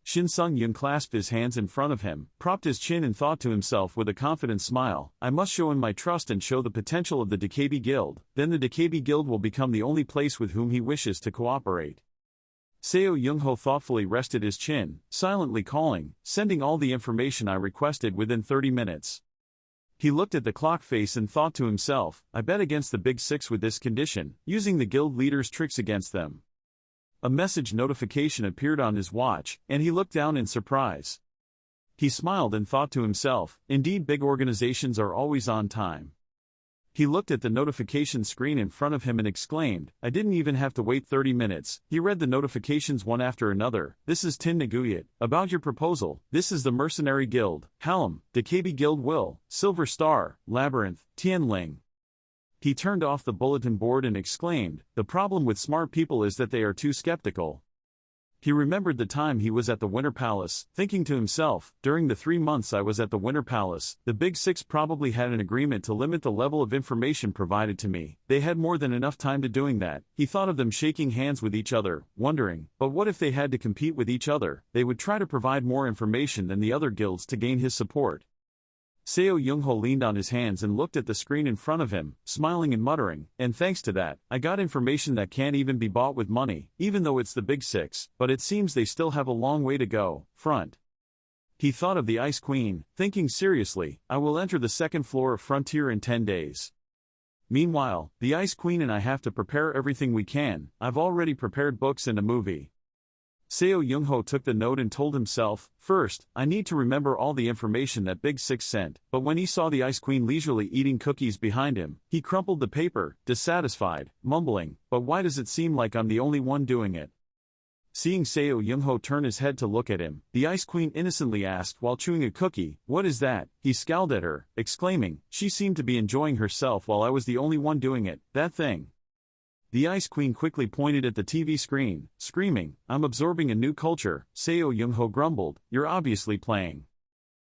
Shin Sung-yoon clasped his hands in front of him, propped his chin and thought to himself with a confident smile, "I must show him my trust and show the potential of the DKB Guild, then the DKB Guild will become the only place with whom he wishes to cooperate." Seo Young-ho thoughtfully rested his chin, silently calling, "Sending all the information I requested within 30 minutes. He looked at the clock face and thought to himself, "I bet against the Big Six with this condition, using the guild leader's tricks against them." A message notification appeared on his watch, and he looked down in surprise. He smiled and thought to himself, indeed big organizations are always on time. He looked at the notification screen in front of him and exclaimed, I didn't even have to wait 30 minutes. He read the notifications one after another. This is Tin Naguyat. About your proposal. This is the Mercenary Guild, Hallam, DKB Guild Will, Silver Star, Labyrinth, Tianling. He turned off the bulletin board and exclaimed, the problem with smart people is that they are too skeptical. He remembered the time he was at the Winter Palace, thinking to himself, during the 3 months I was at the Winter Palace, the Big Six probably had an agreement to limit the level of information provided to me. They had more than enough time to doing that. He thought of them shaking hands with each other, wondering, but what if they had to compete with each other? They would try to provide more information than the other guilds to gain his support. Seo Young-ho leaned on his hands and looked at the screen in front of him, smiling and muttering, and thanks to that, I got information that can't even be bought with money, even though it's the Big Six, but it seems they still have a long way to go. Front. He thought of the Ice Queen, thinking seriously, I will enter the second floor of Frontier in 10 days. Meanwhile, the Ice Queen and I have to prepare everything we can. I've already prepared books and a movie. Seo Young-ho took the note and told himself, first, I need to remember all the information that Big Six sent, but when he saw the Ice Queen leisurely eating cookies behind him, he crumpled the paper, dissatisfied, mumbling, but why does it seem like I'm the only one doing it? Seeing Seo Young-ho turn his head to look at him, the Ice Queen innocently asked while chewing a cookie, what is that? He scowled at her, exclaiming, she seemed to be enjoying herself while I was the only one doing it, that thing. The Ice Queen quickly pointed at the TV screen, screaming, I'm absorbing a new culture. Seo Young-ho grumbled, you're obviously playing.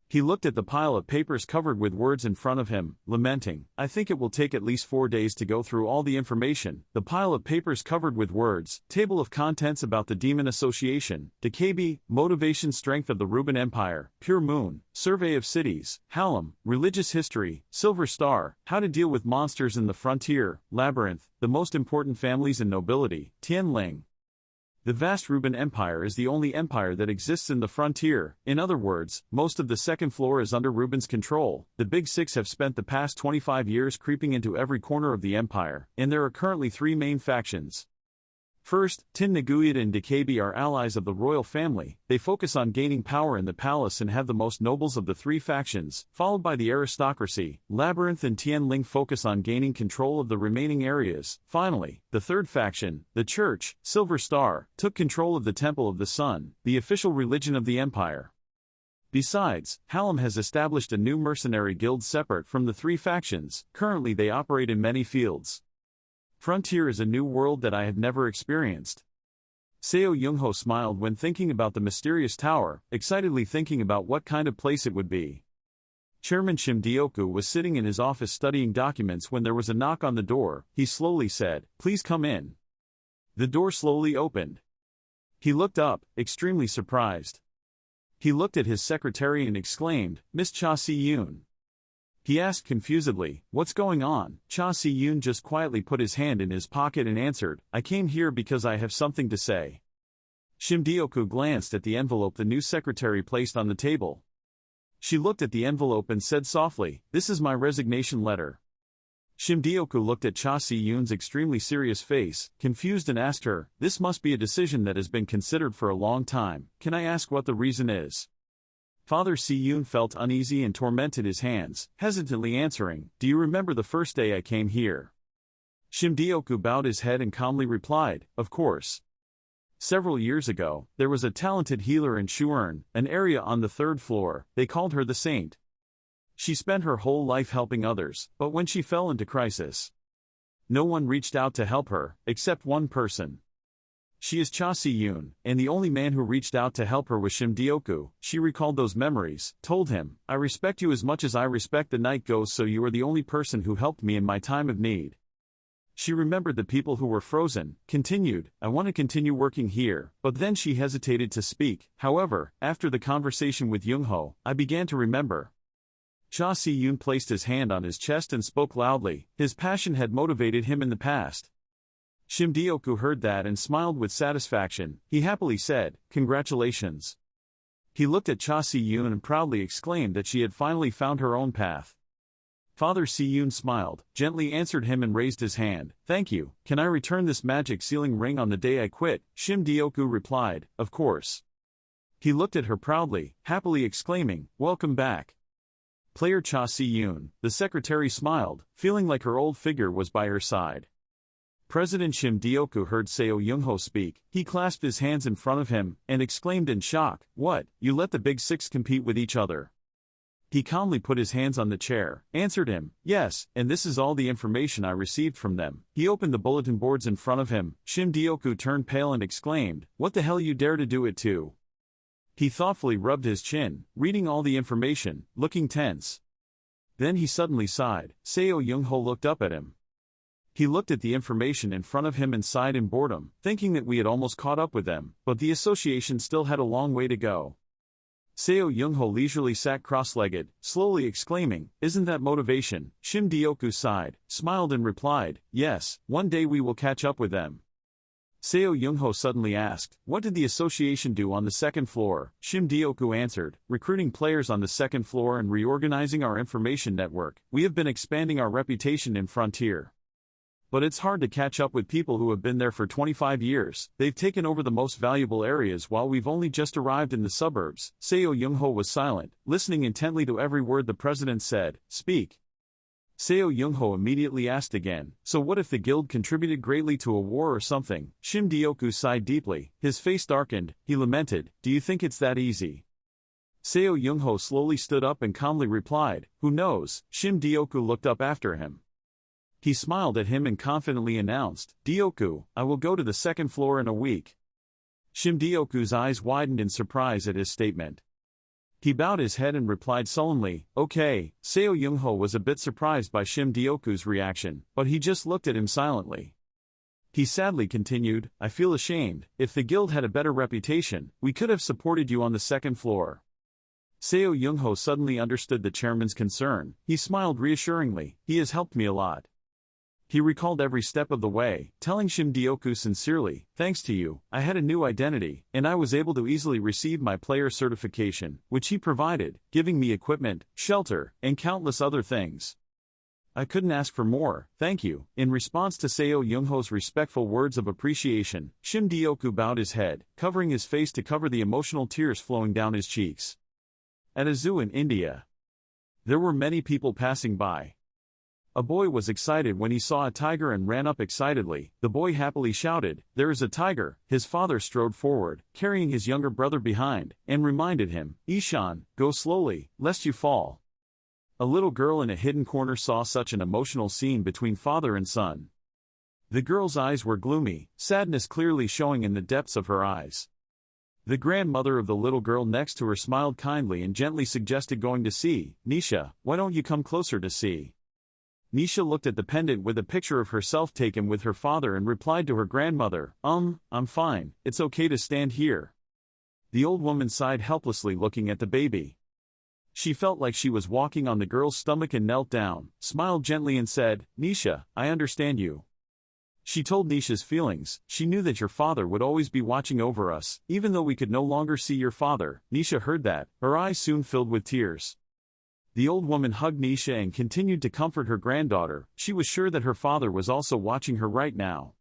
He looked at the pile of papers covered with words in front of him, lamenting, I think it will take at least 4 days to go through all the information. The pile of papers covered with words, table of contents about the Demon Association, DKB, motivation strength of the Ruben Empire, Pure Moon, survey of cities, Hallam, religious history, Silver Star, how to deal with monsters in the frontier, Labyrinth, the most important families and nobility, Tianling. The vast Ruben Empire is the only empire that exists in the frontier. In other words, most of the second floor is under Ruben's control. The Big Six have spent the past 25 years creeping into every corner of the empire, and there are currently 3 main factions. First, Tin Naguyat and DKB are allies of the royal family. They focus on gaining power in the palace and have the most nobles of the 3 factions, followed by the aristocracy. Labyrinth and Tianling focus on gaining control of the remaining areas. Finally, the third faction, the Church, Silver Star, took control of the Temple of the Sun, the official religion of the empire. Besides, Hallam has established a new mercenary guild separate from the 3 factions. Currently they operate in many fields. Frontier is a new world that I have never experienced. Seo Young-ho smiled when thinking about the mysterious tower, excitedly thinking about what kind of place it would be. Chairman Shimdioku was sitting in his office studying documents when there was a knock on the door. He slowly said, please come in. The door slowly opened. He looked up, extremely surprised. He looked at his secretary and exclaimed, Miss Cha Si-yoon. He asked confusedly, what's going on? Cha Si-yoon just quietly put his hand in his pocket and answered, I came here because I have something to say. Shimdioku glanced at the envelope the new secretary placed on the table. She looked at the envelope and said softly, this is my resignation letter. Shimdioku looked at Cha Si-yoon's extremely serious face, confused and asked her, this must be a decision that has been considered for a long time. Can I ask what the reason is? Father Si-yoon felt uneasy and tormented his hands, hesitantly answering, do you remember the first day I came here? Shimdioku bowed his head and calmly replied, of course. Several years ago, there was a talented healer in Shuern, an area on the 3rd floor. They called her the Saint. She spent her whole life helping others, but when she fell into crisis, no one reached out to help her, except one person. She is Cha Si-yoon, and the only man who reached out to help her was Shimdioku. She recalled those memories, told him, I respect you as much as I respect the night ghost, so you are the only person who helped me in my time of need. She remembered the people who were frozen, continued, I want to continue working here, but then she hesitated to speak. However, after the conversation with Young-ho, I began to remember. Cha Si-yoon placed his hand on his chest and spoke loudly. His passion had motivated him in the past. Shimdioku heard that and smiled with satisfaction. He happily said, congratulations. He looked at Cha Si-yoon and proudly exclaimed that she had finally found her own path. Father Si-yoon smiled, gently answered him and raised his hand. Thank you. Can I return this magic sealing ring on the day I quit? Shim Deoku replied, of course. He looked at her proudly, happily exclaiming, welcome back. Player Cha Si-yoon, the secretary smiled, feeling like her old figure was by her side. President Shim Deoku heard Seo Young-ho speak. He clasped his hands in front of him, and exclaimed in shock, what, you let the big six compete with each other? He calmly put his hands on the chair, answered him, yes, and this is all the information I received from them. He opened the bulletin boards in front of him. Shim Deoku turned pale and exclaimed, what the hell you dare to do it too? He thoughtfully rubbed his chin, reading all the information, looking tense. Then he suddenly sighed. Seo Young-ho looked up at him. He looked at the information in front of him and sighed in boredom, thinking that we had almost caught up with them, but the association still had a long way to go. Seo Young-ho leisurely sat cross-legged, slowly exclaiming, isn't that motivation? Shim Deoku sighed, smiled and replied, yes, one day we will catch up with them. Seo Young-ho suddenly asked, what did the association do on the second floor? Shim Deoku answered, recruiting players on the second floor and reorganizing our information network. We have been expanding our reputation in Frontier. But it's hard to catch up with people who have been there for 25 years. They've taken over the most valuable areas while we've only just arrived in the suburbs. Seo Young-ho was silent, listening intently to every word the president said. Speak. Seo Young-ho immediately asked again, so what if the guild contributed greatly to a war or something? Shim Deoku sighed deeply, his face darkened, he lamented, do you think it's that easy? Seo Young-ho slowly stood up and calmly replied, who knows? Shim Deoku looked up after him. He smiled at him and confidently announced, Deoku, I will go to the second floor in a week. Shim Deoku's eyes widened in surprise at his statement. He bowed his head and replied sullenly, okay. Seo Young-ho was a bit surprised by Shim Deoku's reaction, but he just looked at him silently. He sadly continued, I feel ashamed. If the guild had a better reputation, we could have supported you on the second floor. Seo Young-ho suddenly understood the chairman's concern. He smiled reassuringly, he has helped me a lot. He recalled every step of the way, telling Shim Deoku sincerely, thanks to you, I had a new identity, and I was able to easily receive my player certification, which he provided, giving me equipment, shelter, and countless other things. I couldn't ask for more, thank you. In response to Seo Young-ho's respectful words of appreciation, Shim Deoku bowed his head, covering his face to cover the emotional tears flowing down his cheeks. At a zoo in India. There were many people passing by. A boy was excited when he saw a tiger and ran up excitedly. The boy happily shouted, there is a tiger. His father strode forward, carrying his younger brother behind, and reminded him, Ishan, go slowly, lest you fall. A little girl in a hidden corner saw such an emotional scene between father and son. The girl's eyes were gloomy, sadness clearly showing in the depths of her eyes. The grandmother of the little girl next to her smiled kindly and gently suggested going to see. Nisha, why don't you come closer to see? Nisha looked at the pendant with a picture of herself taken with her father and replied to her grandmother, I'm fine, it's okay to stand here. The old woman sighed helplessly looking at the baby. She felt like she was walking on the girl's stomach and knelt down, smiled gently and said, Nisha, I understand you. She told Nisha's feelings. She knew that your father would always be watching over us, even though we could no longer see your father. Nisha heard that, her eyes soon filled with tears. The old woman hugged Nisha and continued to comfort her granddaughter. She was sure that her father was also watching her right now.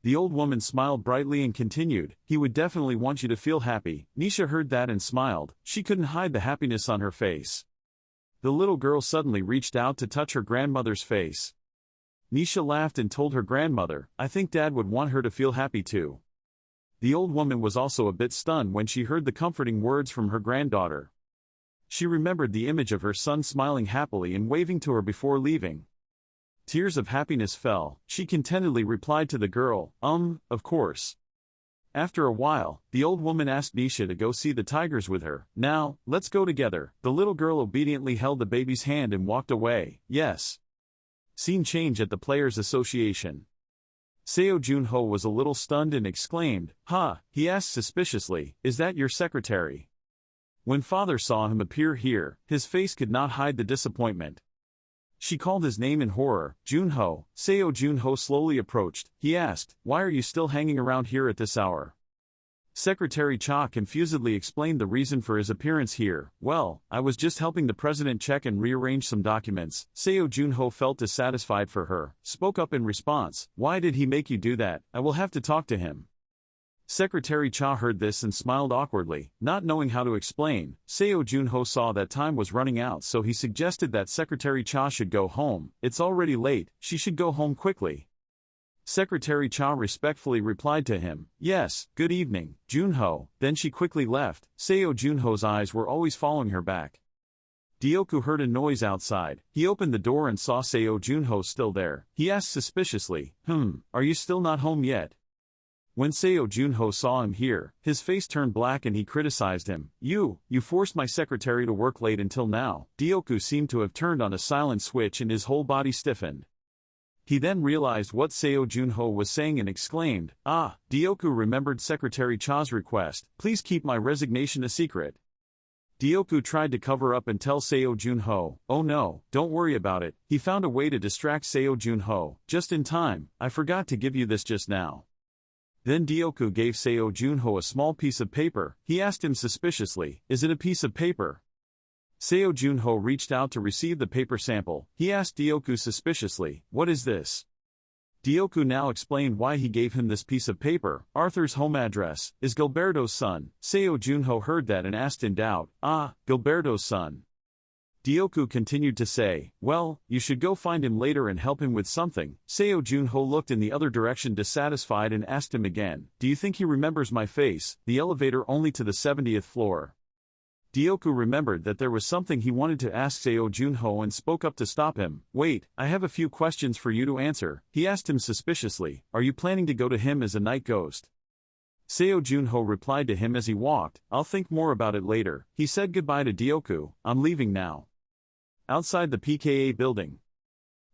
The old woman smiled brightly and continued, he would definitely want you to feel happy. Nisha heard that and smiled. She couldn't hide the happiness on her face. The little girl suddenly reached out to touch her grandmother's face. Nisha laughed and told her grandmother, I think Dad would want her to feel happy too. The old woman was also a bit stunned when she heard the comforting words from her granddaughter. She remembered the image of her son smiling happily and waving to her before leaving. Tears of happiness fell. She contentedly replied to the girl, of course. After a while, the old woman asked Nisha to go see the tigers with her. Now, let's go together. The little girl obediently held the baby's hand and walked away. Yes. Scene change at the Players Association. Seo Jun-ho was a little stunned and exclaimed, he asked suspiciously, is that your secretary? When father saw him appear here, his face could not hide the disappointment. She called his name in horror, Jun-ho. Seo Jun-ho slowly approached. He asked, why are you still hanging around here at this hour? Secretary Cha confusedly explained the reason for his appearance here. Well, I was just helping the president check and rearrange some documents. Seo Junho felt dissatisfied for her, spoke up in response. Why did he make you do that? I will have to talk to him. Secretary Cha heard this and smiled awkwardly, not knowing how to explain. Seo Junho saw that time was running out, so he suggested that Secretary Cha should go home. It's already late, she should go home quickly. Secretary Cha respectfully replied to him, yes, good evening, Junho. Then she quickly left. Seo Junho's eyes were always following her back. Dioku heard a noise outside. He opened the door and saw Seo Junho still there. He asked suspiciously, are you still not home yet? When Seo Junho saw him here, his face turned black and he criticized him. You forced my secretary to work late until now. Dioku seemed to have turned on a silent switch and his whole body stiffened. He then realized what Seo Junho was saying and exclaimed, Dioku remembered Secretary Cha's request, please keep my resignation a secret. Dioku tried to cover up and tell Seo Junho, oh no, don't worry about it. He found a way to distract Seo Junho, just in time, I forgot to give you this just now. Then Dioku gave Seo Junho a small piece of paper. He asked him suspiciously, is it a piece of paper? Seo Junho reached out to receive the paper sample. He asked Dioku suspiciously, what is this? Dioku now explained why he gave him this piece of paper. Arthur's home address is Gilberto's son. Seo Junho heard that and asked in doubt, Gilberto's son. Dioku continued to say, well, you should go find him later and help him with something. Seo Junho looked in the other direction dissatisfied and asked him again, do you think he remembers my face? The elevator only to the 70th floor. Dioku remembered that there was something he wanted to ask Seo Junho and spoke up to stop him. Wait, I have a few questions for you to answer. He asked him suspiciously, are you planning to go to him as a night ghost? Seo Junho replied to him as he walked, I'll think more about it later. He said goodbye to Dioku, I'm leaving now. Outside the PKA building,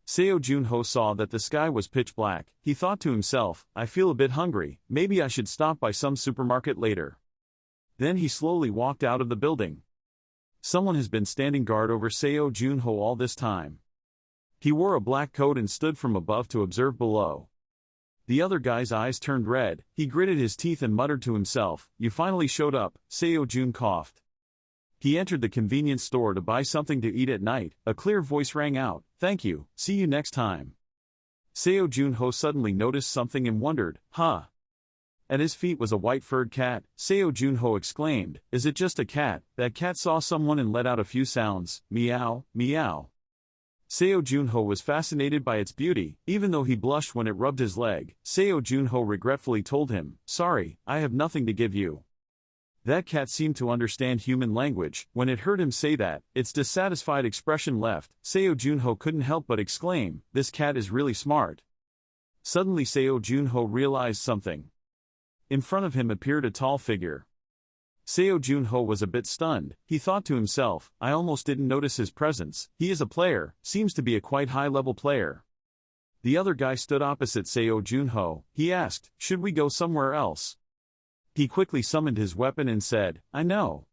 Seo Junho saw that the sky was pitch black. He thought to himself, I feel a bit hungry, maybe I should stop by some supermarket later. Then he slowly walked out of the building. Someone has been standing guard over Seo Junho all this time. He wore a black coat and stood from above to observe below. The other guy's eyes turned red. He gritted his teeth and muttered to himself, you finally showed up. Seo Jun coughed. He entered the convenience store to buy something to eat at night. A clear voice rang out, thank you, see you next time. Seo Junho suddenly noticed something and wondered, At his feet was a white furred cat. Seo Junho exclaimed, is it just a cat? That cat saw someone and let out a few sounds, meow, meow. Seo Junho was fascinated by its beauty, even though he blushed when it rubbed his leg. Seo Junho regretfully told him, sorry, I have nothing to give you. That cat seemed to understand human language. When it heard him say that, its dissatisfied expression left. Seo Junho couldn't help but exclaim, this cat is really smart. Suddenly Seo Junho realized something. In front of him appeared a tall figure. Seo Junho was a bit stunned. He thought to himself, I almost didn't notice his presence. He is a player, seems to be a quite high-level player. The other guy stood opposite Seo Junho. He asked, should we go somewhere else? He quickly summoned his weapon and said, I know.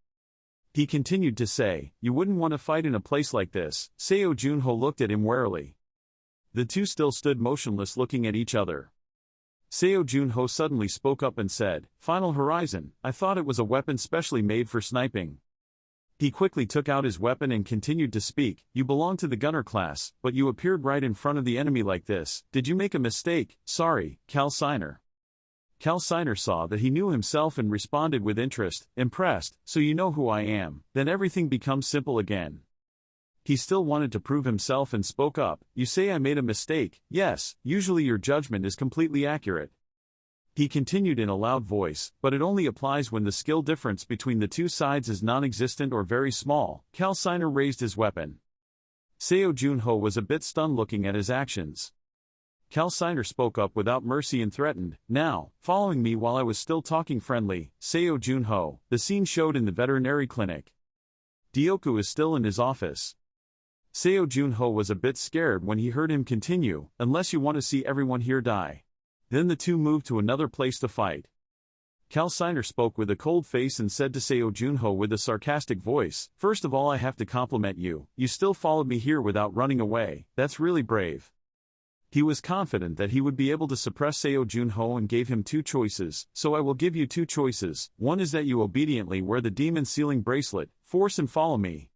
He continued to say, you wouldn't want to fight in a place like this. Seo Junho looked at him warily. The two still stood motionless looking at each other. Seo Junho suddenly spoke up and said, Final Horizon, I thought it was a weapon specially made for sniping. He quickly took out his weapon and continued to speak, you belong to the gunner class, but you appeared right in front of the enemy like this. Did you make a mistake? Sorry, Cal Signer. Cal Signer saw that he knew himself and responded with interest, impressed, so you know who I am. Then everything becomes simple again. He still wanted to prove himself and spoke up, you say I made a mistake. Yes, usually your judgment is completely accurate. He continued in a loud voice, but it only applies when the skill difference between the two sides is non-existent or very small. Cal Signer raised his weapon. Seo Junho was a bit stunned looking at his actions. Cal Signer spoke up without mercy and threatened, now, following me while I was still talking friendly. Seo Junho, the scene showed in the veterinary clinic. Dioku is still in his office. Seo Junho was a bit scared when he heard him continue, unless you want to see everyone here die. Then the two moved to another place to fight. Cal Signer spoke with a cold face and said to Seo Junho with a sarcastic voice, first of all I have to compliment you, you still followed me here without running away, that's really brave. He was confident that he would be able to suppress Seo Junho and gave him two choices, so I will give you two choices. One is that you obediently wear the demon sealing bracelet, force and follow me.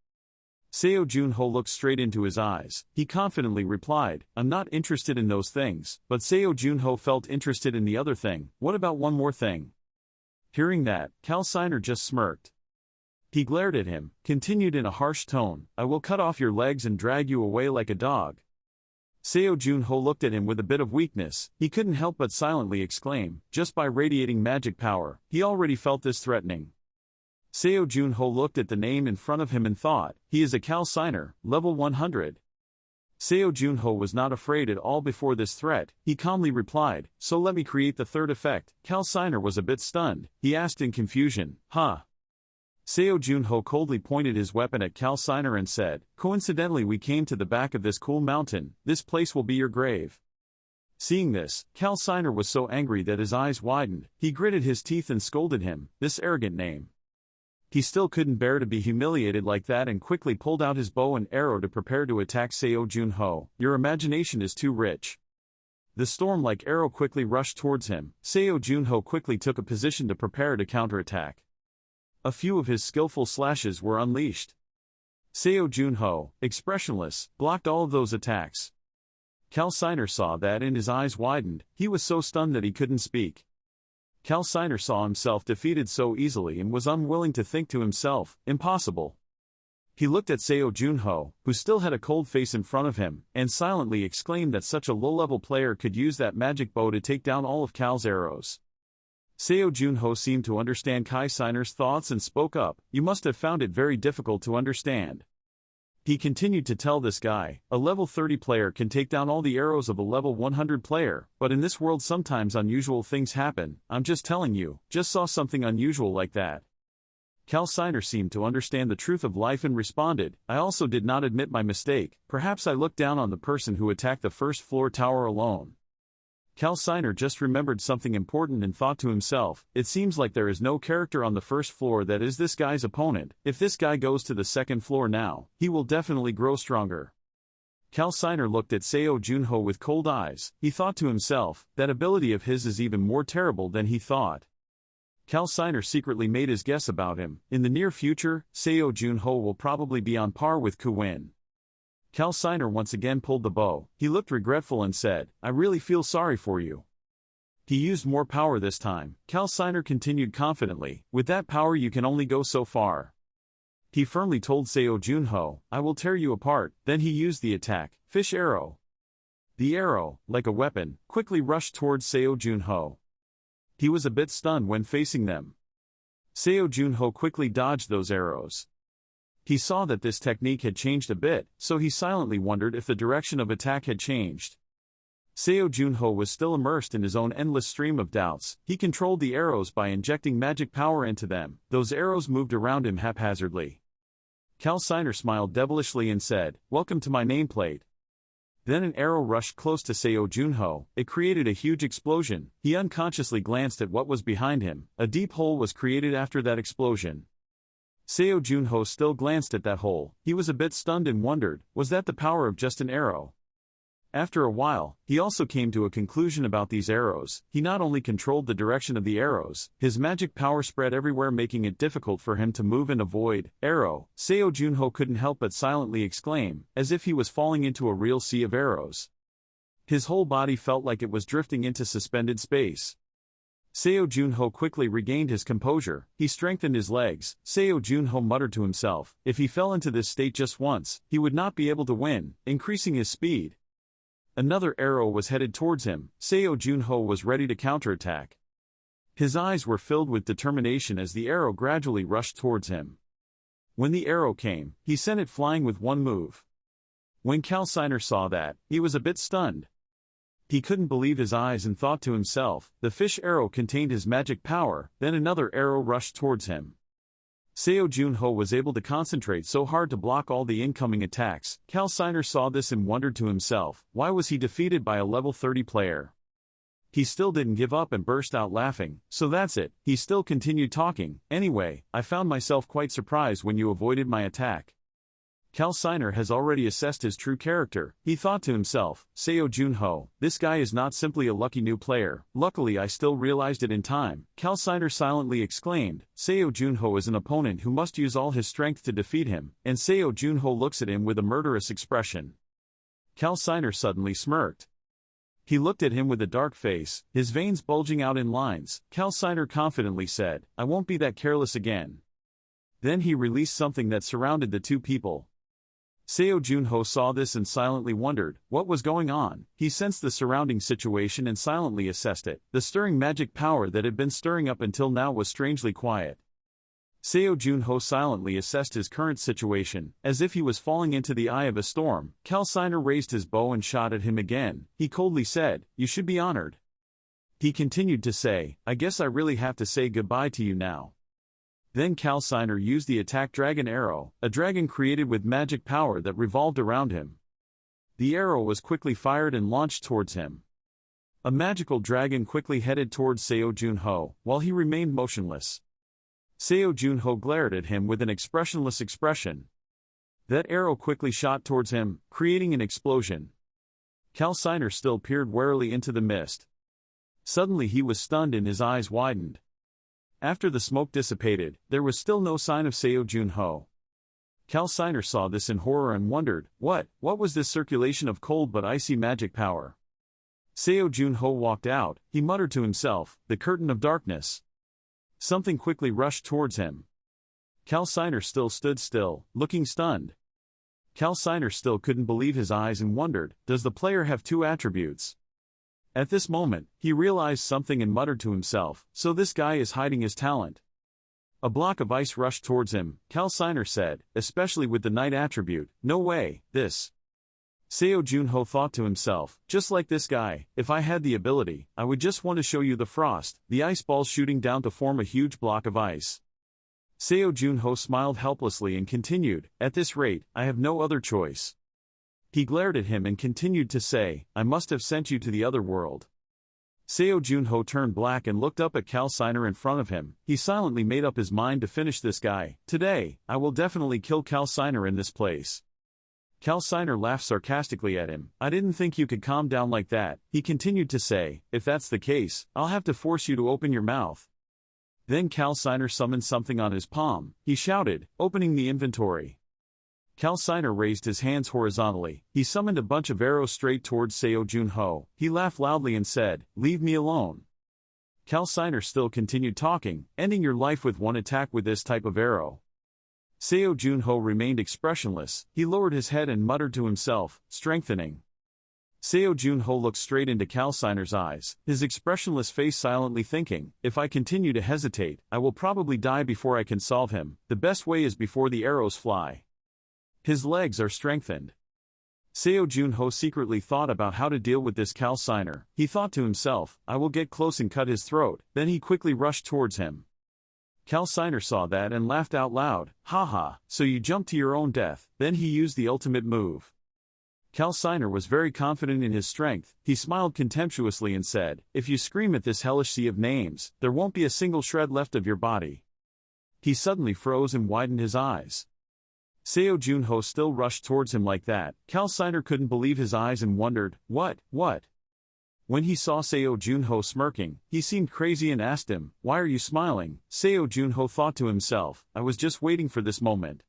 Seo Junho looked straight into his eyes. He confidently replied, I'm not interested in those things, but Seo Junho felt interested in the other thing. What about one more thing? Hearing that, Calciner just smirked. He glared at him, continued in a harsh tone, I will cut off your legs and drag you away like a dog. Seo Junho looked at him with a bit of weakness. He couldn't help but silently exclaim, just by radiating magic power, he already felt this threatening. Seo Junho looked at the name in front of him and thought, he is a Calciner, level 100. Seo Junho was not afraid at all before this threat. He calmly replied, so let me create the third effect. Calciner was a bit stunned. He asked in confusion, huh? Seo Junho coldly pointed his weapon at Calciner and said, coincidentally we came to the back of this cool mountain, this place will be your grave. Seeing this, Calciner was so angry that his eyes widened. He gritted his teeth and scolded him, this arrogant name. He still couldn't bear to be humiliated like that and quickly pulled out his bow and arrow to prepare to attack Seo Junho. Your imagination is too rich. The storm-like arrow quickly rushed towards him. Seo Junho quickly took a position to prepare to counterattack. A few of his skillful slashes were unleashed. Seo Junho, expressionless, blocked all of those attacks. Calciner saw that and his eyes widened. He was so stunned that he couldn't speak. Calciner saw himself defeated so easily and was unwilling to think to himself, impossible. He looked at Seo Junho, who still had a cold face in front of him, and silently exclaimed that such a low-level player could use that magic bow to take down all of Cal's arrows. Seo Junho seemed to understand Calciner's thoughts and spoke up, you must have found it very difficult to understand. He continued to tell this guy, a level 30 player can take down all the arrows of a level 100 player, but in this world sometimes unusual things happen. I'm just telling you, just saw something unusual like that. Calciner seemed to understand the truth of life and responded, I also did not admit my mistake, perhaps I looked down on the person who attacked the first floor tower alone. Calciner just remembered something important and thought to himself, it seems like there is no character on the first floor that is this guy's opponent. If this guy goes to the second floor now, he will definitely grow stronger. Calciner looked at Seo Junho with cold eyes. He thought to himself, that ability of his is even more terrible than he thought. Calciner secretly made his guess about him. In the near future, Seo Junho will probably be on par with Kuwin. Calciner once again pulled the bow. He looked regretful and said, I really feel sorry for you. He used more power this time. Calciner continued confidently, with that power you can only go so far. He firmly told Seo Junho, I will tear you apart. Then he used the attack, fish arrow. The arrow, like a weapon, quickly rushed towards Seo Junho. He was a bit stunned when facing them. Seo Junho quickly dodged those arrows. He saw that this technique had changed a bit, so he silently wondered if the direction of attack had changed. Seo Junho was still immersed in his own endless stream of doubts. He controlled the arrows by injecting magic power into them. Those arrows moved around him haphazardly. Calciner smiled devilishly and said, Welcome to my nameplate. Then an arrow rushed close to Seo Junho. It created a huge explosion. He unconsciously glanced at what was behind him. A deep hole was created after that explosion. Seo Junho still glanced at that hole. He was a bit stunned and wondered, was that the power of just an arrow? After a while, he also came to a conclusion about these arrows. He not only controlled the direction of the arrows, his magic power spread everywhere, making it difficult for him to move and avoid. Arrow! Seo Junho couldn't help but silently exclaim, as if he was falling into a real sea of arrows. His whole body felt like it was drifting into suspended space. Seo Junho quickly regained his composure. He strengthened his legs. Seo Junho muttered to himself, if he fell into this state just once, he would not be able to win, increasing his speed. Another arrow was headed towards him. Seo Junho was ready to counterattack. His eyes were filled with determination as the arrow gradually rushed towards him. When the arrow came, he sent it flying with one move. When Calciner saw that, he was a bit stunned. He couldn't believe his eyes and thought to himself, the fish arrow contained his magic power. Then another arrow rushed towards him. Seo Junho was able to concentrate so hard to block all the incoming attacks. Calciner saw this and wondered to himself, why was he defeated by a level 30 player? He still didn't give up and burst out laughing. So that's it. He still continued talking. Anyway, I found myself quite surprised when you avoided my attack. Cal Siner has already assessed his true character, he thought to himself. Seo Junho, this guy is not simply a lucky new player, luckily I still realized it in time, Cal Siner silently exclaimed. Seo Junho is an opponent who must use all his strength to defeat him, and Seo Junho looks at him with a murderous expression. Cal Siner suddenly smirked. He looked at him with a dark face, his veins bulging out in lines. Cal Siner confidently said, I won't be that careless again. Then he released something that surrounded the two people. Seo Junho saw this and silently wondered what was going on. He sensed the surrounding situation and silently assessed it. The stirring magic power that had been stirring up until now was strangely quiet. Seo Junho silently assessed his current situation, as if he was falling into the eye of a storm. Cal Siner raised his bow and shot at him again. He coldly said, You should be honored. He continued to say, I guess I really have to say goodbye to you now. Then Cal Siner used the attack dragon arrow, a dragon created with magic power that revolved around him. The arrow was quickly fired and launched towards him. A magical dragon quickly headed towards Seo Junho, while he remained motionless. Seo Junho glared at him with an expressionless expression. That arrow quickly shot towards him, creating an explosion. Cal Siner still peered warily into the mist. Suddenly he was stunned and his eyes widened. After the smoke dissipated, there was still no sign of Seo Junho. Cal Siner saw this in horror and wondered, what was this circulation of cold but icy magic power? Seo Junho walked out, he muttered to himself, the curtain of darkness. Something quickly rushed towards him. Cal Siner still stood still, looking stunned. Cal Siner still couldn't believe his eyes and wondered, does the player have two attributes? At this moment, he realized something and muttered to himself, so this guy is hiding his talent. A block of ice rushed towards him, Cal Siner said, especially with the night attribute, no way, this. Seo Junho thought to himself, just like this guy, if I had the ability, I would just want to show you the frost, the ice balls shooting down to form a huge block of ice. Seo Junho smiled helplessly and continued, at this rate, I have no other choice. He glared at him and continued to say, I must have sent you to the other world. Seo Junho turned black and looked up at Cal Siner in front of him. He silently made up his mind to finish this guy. Today, I will definitely kill Cal Siner in this place. Cal Siner laughed sarcastically at him. I didn't think you could calm down like that. He continued to say, if that's the case, I'll have to force you to open your mouth. Then Cal Siner summoned something on his palm. He shouted, opening the inventory. Cal Siner raised his hands horizontally. He summoned a bunch of arrows straight towards Seo Junho. He laughed loudly and said, leave me alone. Cal Siner still continued talking, ending your life with one attack with this type of arrow. Seo Junho remained expressionless. He lowered his head and muttered to himself, strengthening. Seo Junho looked straight into Cal Siner's eyes, his expressionless face silently thinking, if I continue to hesitate, I will probably die before I can solve him. The best way is before the arrows fly. His legs are strengthened. Seo Junho secretly thought about how to deal with this Cal Siner. He thought to himself, I will get close and cut his throat. Then he quickly rushed towards him. Cal Siner saw that and laughed out loud. Haha, so you jumped to your own death. Then he used the ultimate move. Cal Siner was very confident in his strength. He smiled contemptuously and said, if you scream at this hellish sea of names, there won't be a single shred left of your body. He suddenly froze and widened his eyes. Seo Junho still rushed towards him like that. Cal Siner couldn't believe his eyes and wondered, what? When he saw Seo Junho smirking, he seemed crazy and asked him, why are you smiling? Seo Junho thought to himself, I was just waiting for this moment.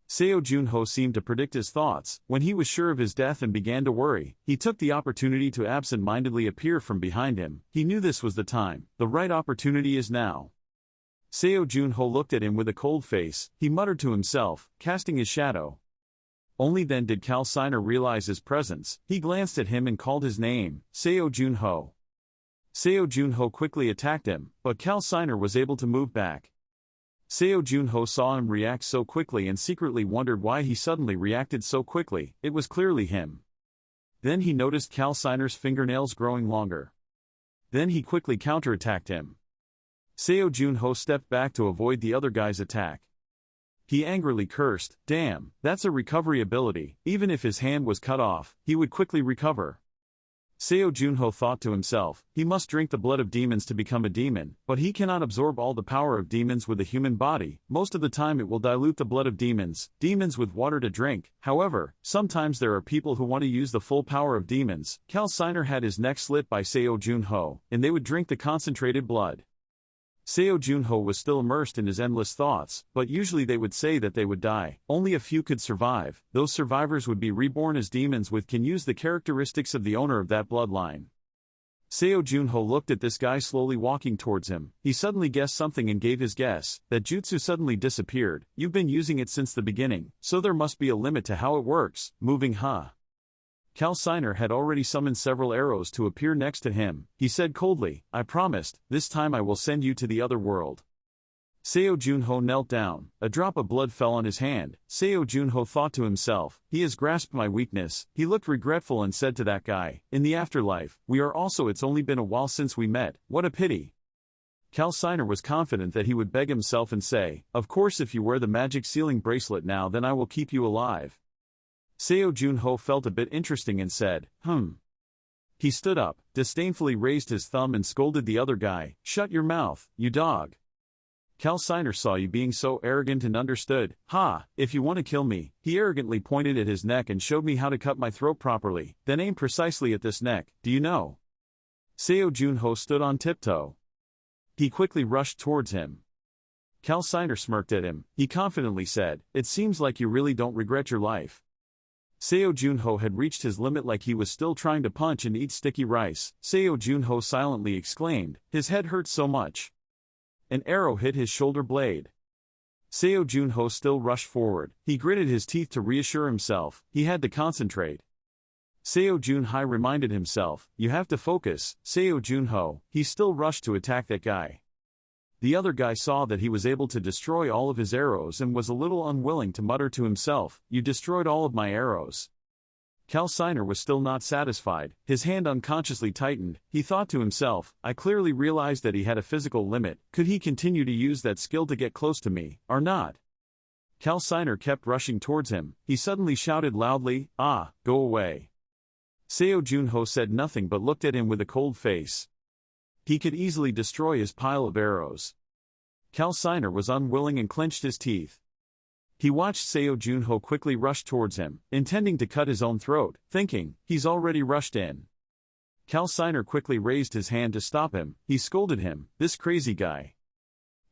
Seo Junho seemed to predict his thoughts. When he was sure of his death and began to worry, he took the opportunity to absent-mindedly appear from behind him. He knew this was the time. The right opportunity is now. Seo Junho looked at him with a cold face. He muttered to himself, casting his shadow. Only then did Cal Siner realize his presence. He glanced at him and called his name, Seo Junho. Seo Junho quickly attacked him, but Cal Siner was able to move back. Seo Junho saw him react so quickly and secretly wondered why he suddenly reacted so quickly. It was clearly him. Then he noticed Cal Siner's fingernails growing longer. Then he quickly counterattacked him. Seo Junho stepped back to avoid the other guy's attack. He angrily cursed, damn, that's a recovery ability. Even if his hand was cut off, he would quickly recover. Seo Junho thought to himself, he must drink the blood of demons to become a demon, but he cannot absorb all the power of demons with a human body. Most of the time it will dilute the blood of demons with water to drink. However, sometimes there are people who want to use the full power of demons. Cal Siner had his neck slit by Seo Junho, and they would drink the concentrated blood. Seo Junho was still immersed in his endless thoughts, but usually they would say that they would die. Only a few could survive. Those survivors would be reborn as demons can use the characteristics of the owner of that bloodline. Seo Junho looked at this guy slowly walking towards him. He suddenly guessed something and gave his guess. That jutsu suddenly disappeared. You've been using it since the beginning, so there must be a limit to how it works. Moving, huh? Cal Siner had already summoned several arrows to appear next to him. He said coldly, I promised, this time I will send you to the other world. Seo Junho knelt down. A drop of blood fell on his hand. Seo Junho thought to himself, he has grasped my weakness. He looked regretful and said to that guy, in the afterlife, it's only been a while since we met. What a pity. Cal Siner was confident that he would beg himself and say, of course if you wear the magic sealing bracelet now then I will keep you alive. Seo Junho felt a bit interesting and said, He stood up, disdainfully raised his thumb and scolded the other guy, shut your mouth, you dog. Cal Siner saw you being so arrogant and understood. Ha, if you want to kill me. He arrogantly pointed at his neck and showed me how to cut my throat properly, then aim precisely at this neck, do you know? Seo Junho stood on tiptoe. He quickly rushed towards him. Cal Siner smirked at him. He confidently said, it seems like you really don't regret your life. Seo Junho had reached his limit like he was still trying to punch and eat sticky rice. Seo Junho silently exclaimed, his head hurts so much. An arrow hit his shoulder blade. Seo Junho still rushed forward. He gritted his teeth to reassure himself. He had to concentrate. Seo Junhai reminded himself, you have to focus, Seo Junho. He still rushed to attack that guy. The other guy saw that he was able to destroy all of his arrows and was a little unwilling to mutter to himself, you destroyed all of my arrows. Cal Siner was still not satisfied. His hand unconsciously tightened. He thought to himself, I clearly realized that he had a physical limit. Could he continue to use that skill to get close to me, or not? Cal Siner kept rushing towards him. He suddenly shouted loudly, go away. Seo Junho said nothing but looked at him with a cold face. He could easily destroy his pile of arrows. Cal Siner was unwilling and clenched his teeth. He watched Seo Junho quickly rush towards him, intending to cut his own throat, thinking, he's already rushed in. Cal Siner quickly raised his hand to stop him. He scolded him, this crazy guy.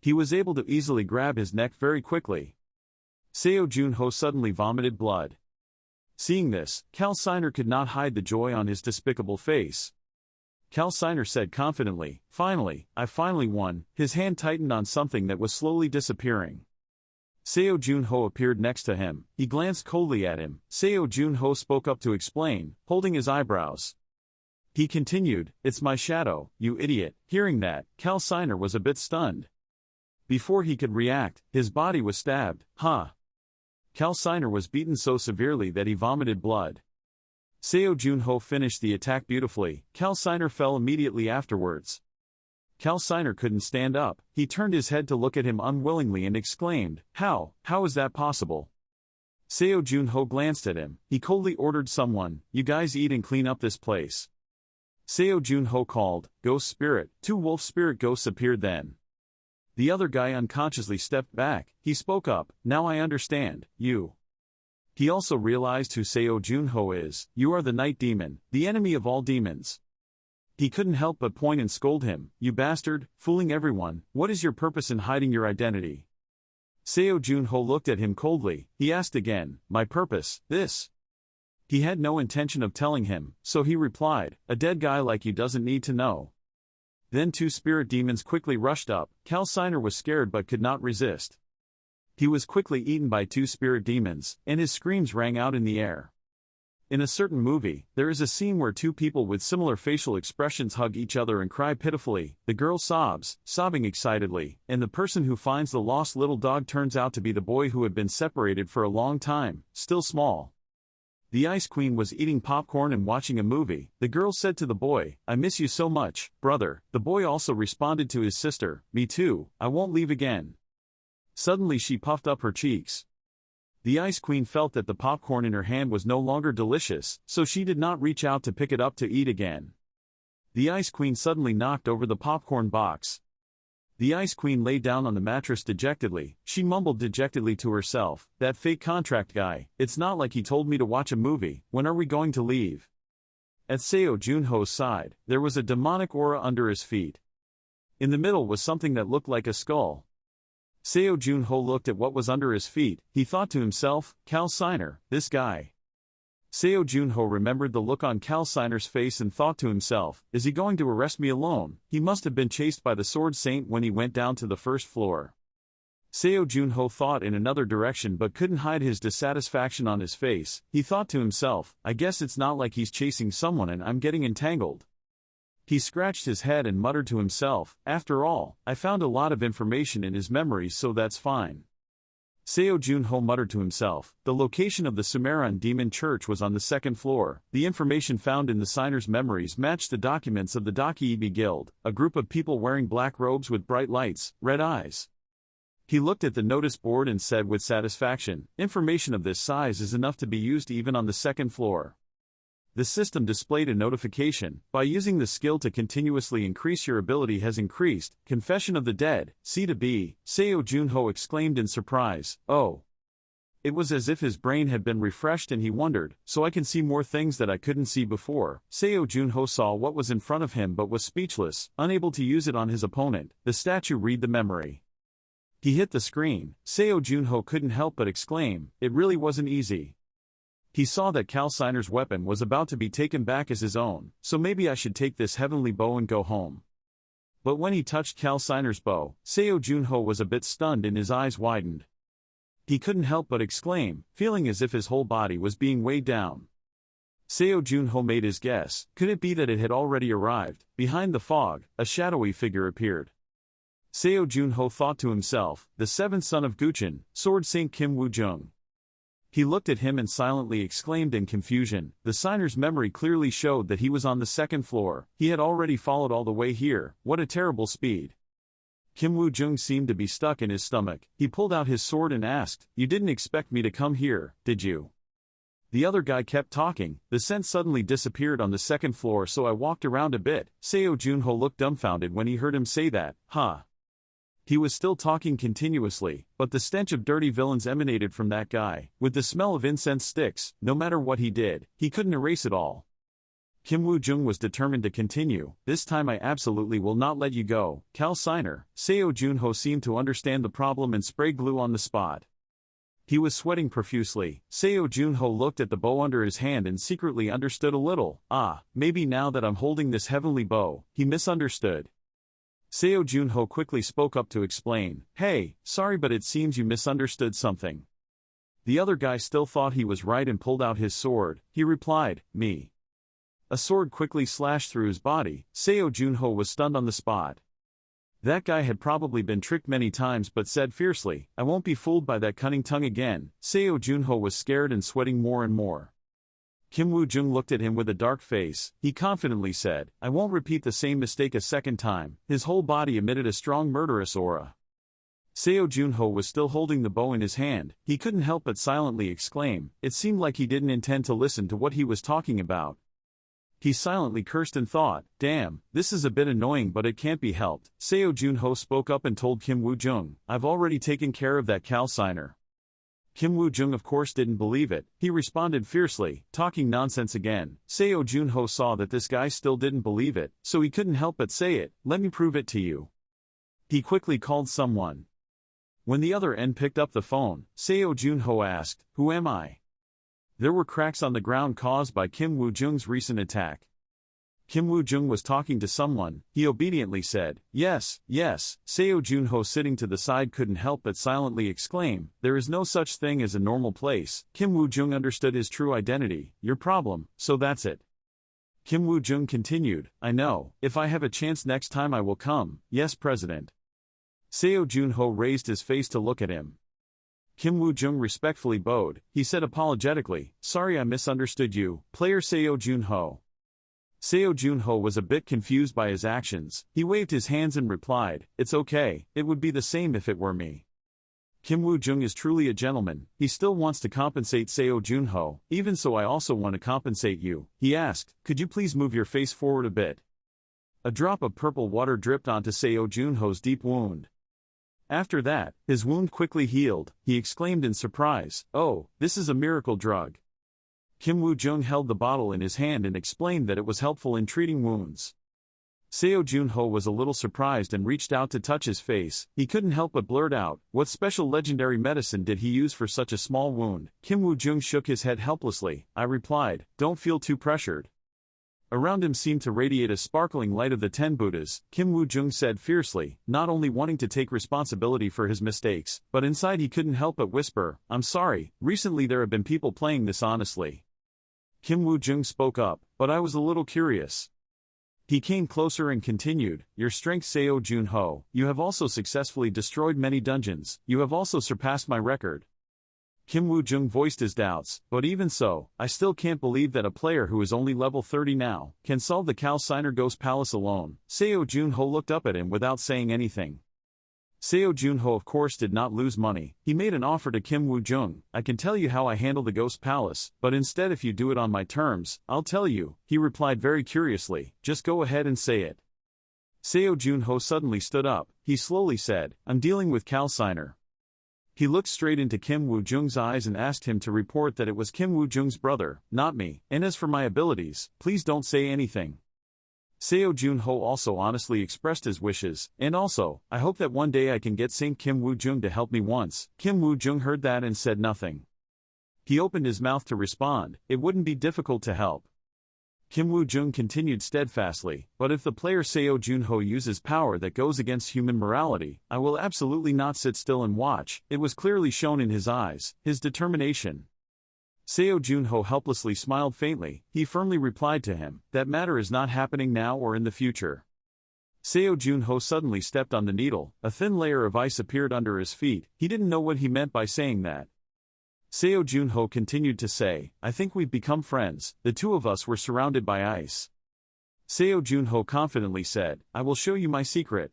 He was able to easily grab his neck very quickly. Seo Junho suddenly vomited blood. Seeing this, Cal Siner could not hide the joy on his despicable face. Cal Siner said confidently, finally, I finally won. His hand tightened on something that was slowly disappearing. Seo Junho appeared next to him. He glanced coldly at him. Seo Junho spoke up to explain, holding his eyebrows. He continued, it's my shadow, you idiot. Hearing that, Cal Siner was a bit stunned. Before he could react, his body was stabbed. Cal Siner was beaten so severely that he vomited blood. Seo Junho finished the attack beautifully. Cal Siner fell immediately afterwards. Cal Siner couldn't stand up. He turned his head to look at him unwillingly and exclaimed, how is that possible? Seo Junho glanced at him. He coldly ordered someone, you guys eat and clean up this place. Seo Junho called, ghost spirit. 2 wolf spirit ghosts appeared then. The other guy unconsciously stepped back. He spoke up, now I understand, you. He also realized who Seo Junho is. You are the night demon, the enemy of all demons. He couldn't help but point and scold him, you bastard, fooling everyone, what is your purpose in hiding your identity? Seo Junho looked at him coldly. He asked again, my purpose, this. He had no intention of telling him, so he replied, a dead guy like you doesn't need to know. Then 2 spirit demons quickly rushed up. Cal Siner was scared but could not resist. He was quickly eaten by 2 spirit demons, and his screams rang out in the air. In a certain movie, there is a scene where 2 people with similar facial expressions hug each other and cry pitifully. The girl sobs, sobbing excitedly, and the person who finds the lost little dog turns out to be the boy who had been separated for a long time, still small. The Ice Queen was eating popcorn and watching a movie. The girl said to the boy, I miss you so much, brother. The boy also responded to his sister, me too, I won't leave again. Suddenly she puffed up her cheeks. The Ice Queen felt that the popcorn in her hand was no longer delicious, so she did not reach out to pick it up to eat again. The Ice Queen suddenly knocked over the popcorn box. The Ice Queen lay down on the mattress dejectedly. She mumbled dejectedly to herself, "That fake contract guy, it's not like he told me to watch a movie. When are we going to leave?" At Seo Junho's side, there was a demonic aura under his feet. In the middle was something that looked like a skull. Seo Junho looked at what was under his feet. He thought to himself, Cal Siner, this guy. Seo Junho remembered the look on Cal Siner's face and thought to himself, is he going to arrest me alone? He must have been chased by the Sword Saint when he went down to the first floor. Seo Junho thought in another direction but couldn't hide his dissatisfaction on his face. He thought to himself, I guess it's not like he's chasing someone and I'm getting entangled. He scratched his head and muttered to himself, after all, I found a lot of information in his memories, so that's fine. Seo Junho muttered to himself, the location of the Sumeron Demon Church was on the second floor. The information found in the signer's memories matched the documents of the Dakiibi Guild, a group of people wearing black robes with bright lights, red eyes. He looked at the notice board and said with satisfaction, information of this size is enough to be used even on the second floor. The system displayed a notification, by using the skill to continuously increase your ability has increased. Confession of the Dead, C to B, Seo Junho exclaimed in surprise, oh. It was as if his brain had been refreshed and he wondered, so I can see more things that I couldn't see before. Seo Junho saw what was in front of him but was speechless, unable to use it on his opponent. The statue read the memory. He hit the screen. Seo Junho couldn't help but exclaim, it really wasn't easy. He saw that Cal Siner's weapon was about to be taken back as his own, so maybe I should take this heavenly bow and go home. But when he touched Cal Siner's bow, Seo Junho was a bit stunned and his eyes widened. He couldn't help but exclaim, feeling as if his whole body was being weighed down. Seo Junho made his guess. Could it be that it had already arrived? Behind the fog, a shadowy figure appeared. Seo Junho thought to himself, the seventh son of Guchen, Sword Saint Kim Woo-jung. He looked at him and silently exclaimed in confusion. The signer's memory clearly showed that he was on the second floor. He had already followed all the way here. What a terrible speed. Kim Woo-jung seemed to be stuck in his stomach. He pulled out his sword and asked, you didn't expect me to come here, did you? The other guy kept talking. The scent suddenly disappeared on the second floor, so I walked around a bit. Seo Junho looked dumbfounded when he heard him say that. Huh. He was still talking continuously, but the stench of dirty villains emanated from that guy. With the smell of incense sticks, no matter what he did, he couldn't erase it all. Kim Woo-jung was determined to continue. This time I absolutely will not let you go, Cal Siner. Seo Junho seemed to understand the problem and sprayed glue on the spot. He was sweating profusely. Seo Junho looked at the bow under his hand and secretly understood a little. Ah, maybe now that I'm holding this heavenly bow, he misunderstood. Seo Junho quickly spoke up to explain, hey, sorry but it seems you misunderstood something. The other guy still thought he was right and pulled out his sword. He replied, me. A sword quickly slashed through his body. Seo Junho was stunned on the spot. That guy had probably been tricked many times but said fiercely, I won't be fooled by that cunning tongue again. Seo Junho was scared and sweating more and more. Kim Woo-jung looked at him with a dark face. He confidently said, I won't repeat the same mistake a second time. His whole body emitted a strong murderous aura. Seo Junho was still holding the bow in his hand. He couldn't help but silently exclaim. It seemed like he didn't intend to listen to what he was talking about. He silently cursed and thought, damn, this is a bit annoying but it can't be helped. Seo Junho spoke up and told Kim Woo-jung, I've already taken care of that Cal Siner. Kim Woo-jung of course didn't believe it. He responded fiercely, talking nonsense again. Seo Junho saw that this guy still didn't believe it, so he couldn't help but say it, let me prove it to you. He quickly called someone. When the other end picked up the phone, Seo Junho asked, who am I? There were cracks on the ground caused by Kim Woo-jung's recent attack. Kim Woo-jung was talking to someone. He obediently said, yes, yes. Seo Junho sitting to the side couldn't help but silently exclaim, there is no such thing as a normal place. Kim Woo-jung understood his true identity. Your problem, so that's it. Kim Woo-jung continued, I know, if I have a chance next time I will come. Yes, President. Seo Junho raised his face to look at him. Kim Woo-jung respectfully bowed. He said apologetically, sorry I misunderstood you, player Seo Junho. Seo Junho was a bit confused by his actions. He waved his hands and replied, it's okay, it would be the same if it were me. Kim Woo-jung is truly a gentleman. He still wants to compensate Seo Junho. Even so, I also want to compensate you. He asked, could you please move your face forward a bit? A drop of purple water dripped onto Seo Junho's deep wound. After that, his wound quickly healed. He exclaimed in surprise, oh, this is a miracle drug. Kim Woo-jung held the bottle in his hand and explained that it was helpful in treating wounds. Seo Junho was a little surprised and reached out to touch his face. He couldn't help but blurt out, what special legendary medicine did he use for such a small wound? Kim Woo-jung shook his head helplessly. I replied, don't feel too pressured. Around him seemed to radiate a sparkling light of the 10 Buddhas. Kim Woo-jung said fiercely, not only wanting to take responsibility for his mistakes, but inside he couldn't help but whisper, I'm sorry, recently there have been people playing this honestly. Kim Woo-jung spoke up, but I was a little curious. He came closer and continued, your strength Seo Junho, you have also successfully destroyed many dungeons, you have also surpassed my record. Kim Woo-jung voiced his doubts, but even so, I still can't believe that a player who is only level 30 now, can solve the Calciner Ghost Palace alone. Seo Junho looked up at him without saying anything. Seo Junho of course did not lose money. He made an offer to Kim Woo-jung, I can tell you how I handle the Ghost Palace, but instead if you do it on my terms, I'll tell you, he replied very curiously, just go ahead and say it. Seo Junho suddenly stood up, he slowly said, I'm dealing with Calciner. He looked straight into Kim Woo-jung's eyes and asked him to report that it was Kim Woo-jung's brother, not me, and as for my abilities, please don't say anything. Seo Junho also honestly expressed his wishes, and also, I hope that one day I can get Saint Kim Woo-jung to help me once. Kim Woo-jung heard that and said nothing. He opened his mouth to respond, it wouldn't be difficult to help. Kim Woo-jung continued steadfastly, but if the player Seo Junho uses power that goes against human morality, I will absolutely not sit still and watch. It was clearly shown in his eyes, his determination. Seo Junho helplessly smiled faintly. He firmly replied to him, that matter is not happening now or in the future. Seo Junho suddenly stepped on the needle, a thin layer of ice appeared under his feet. He didn't know what he meant by saying that. Seo Junho continued to say, I think we've become friends. The two of us were surrounded by ice. Seo Junho confidently said, I will show you my secret.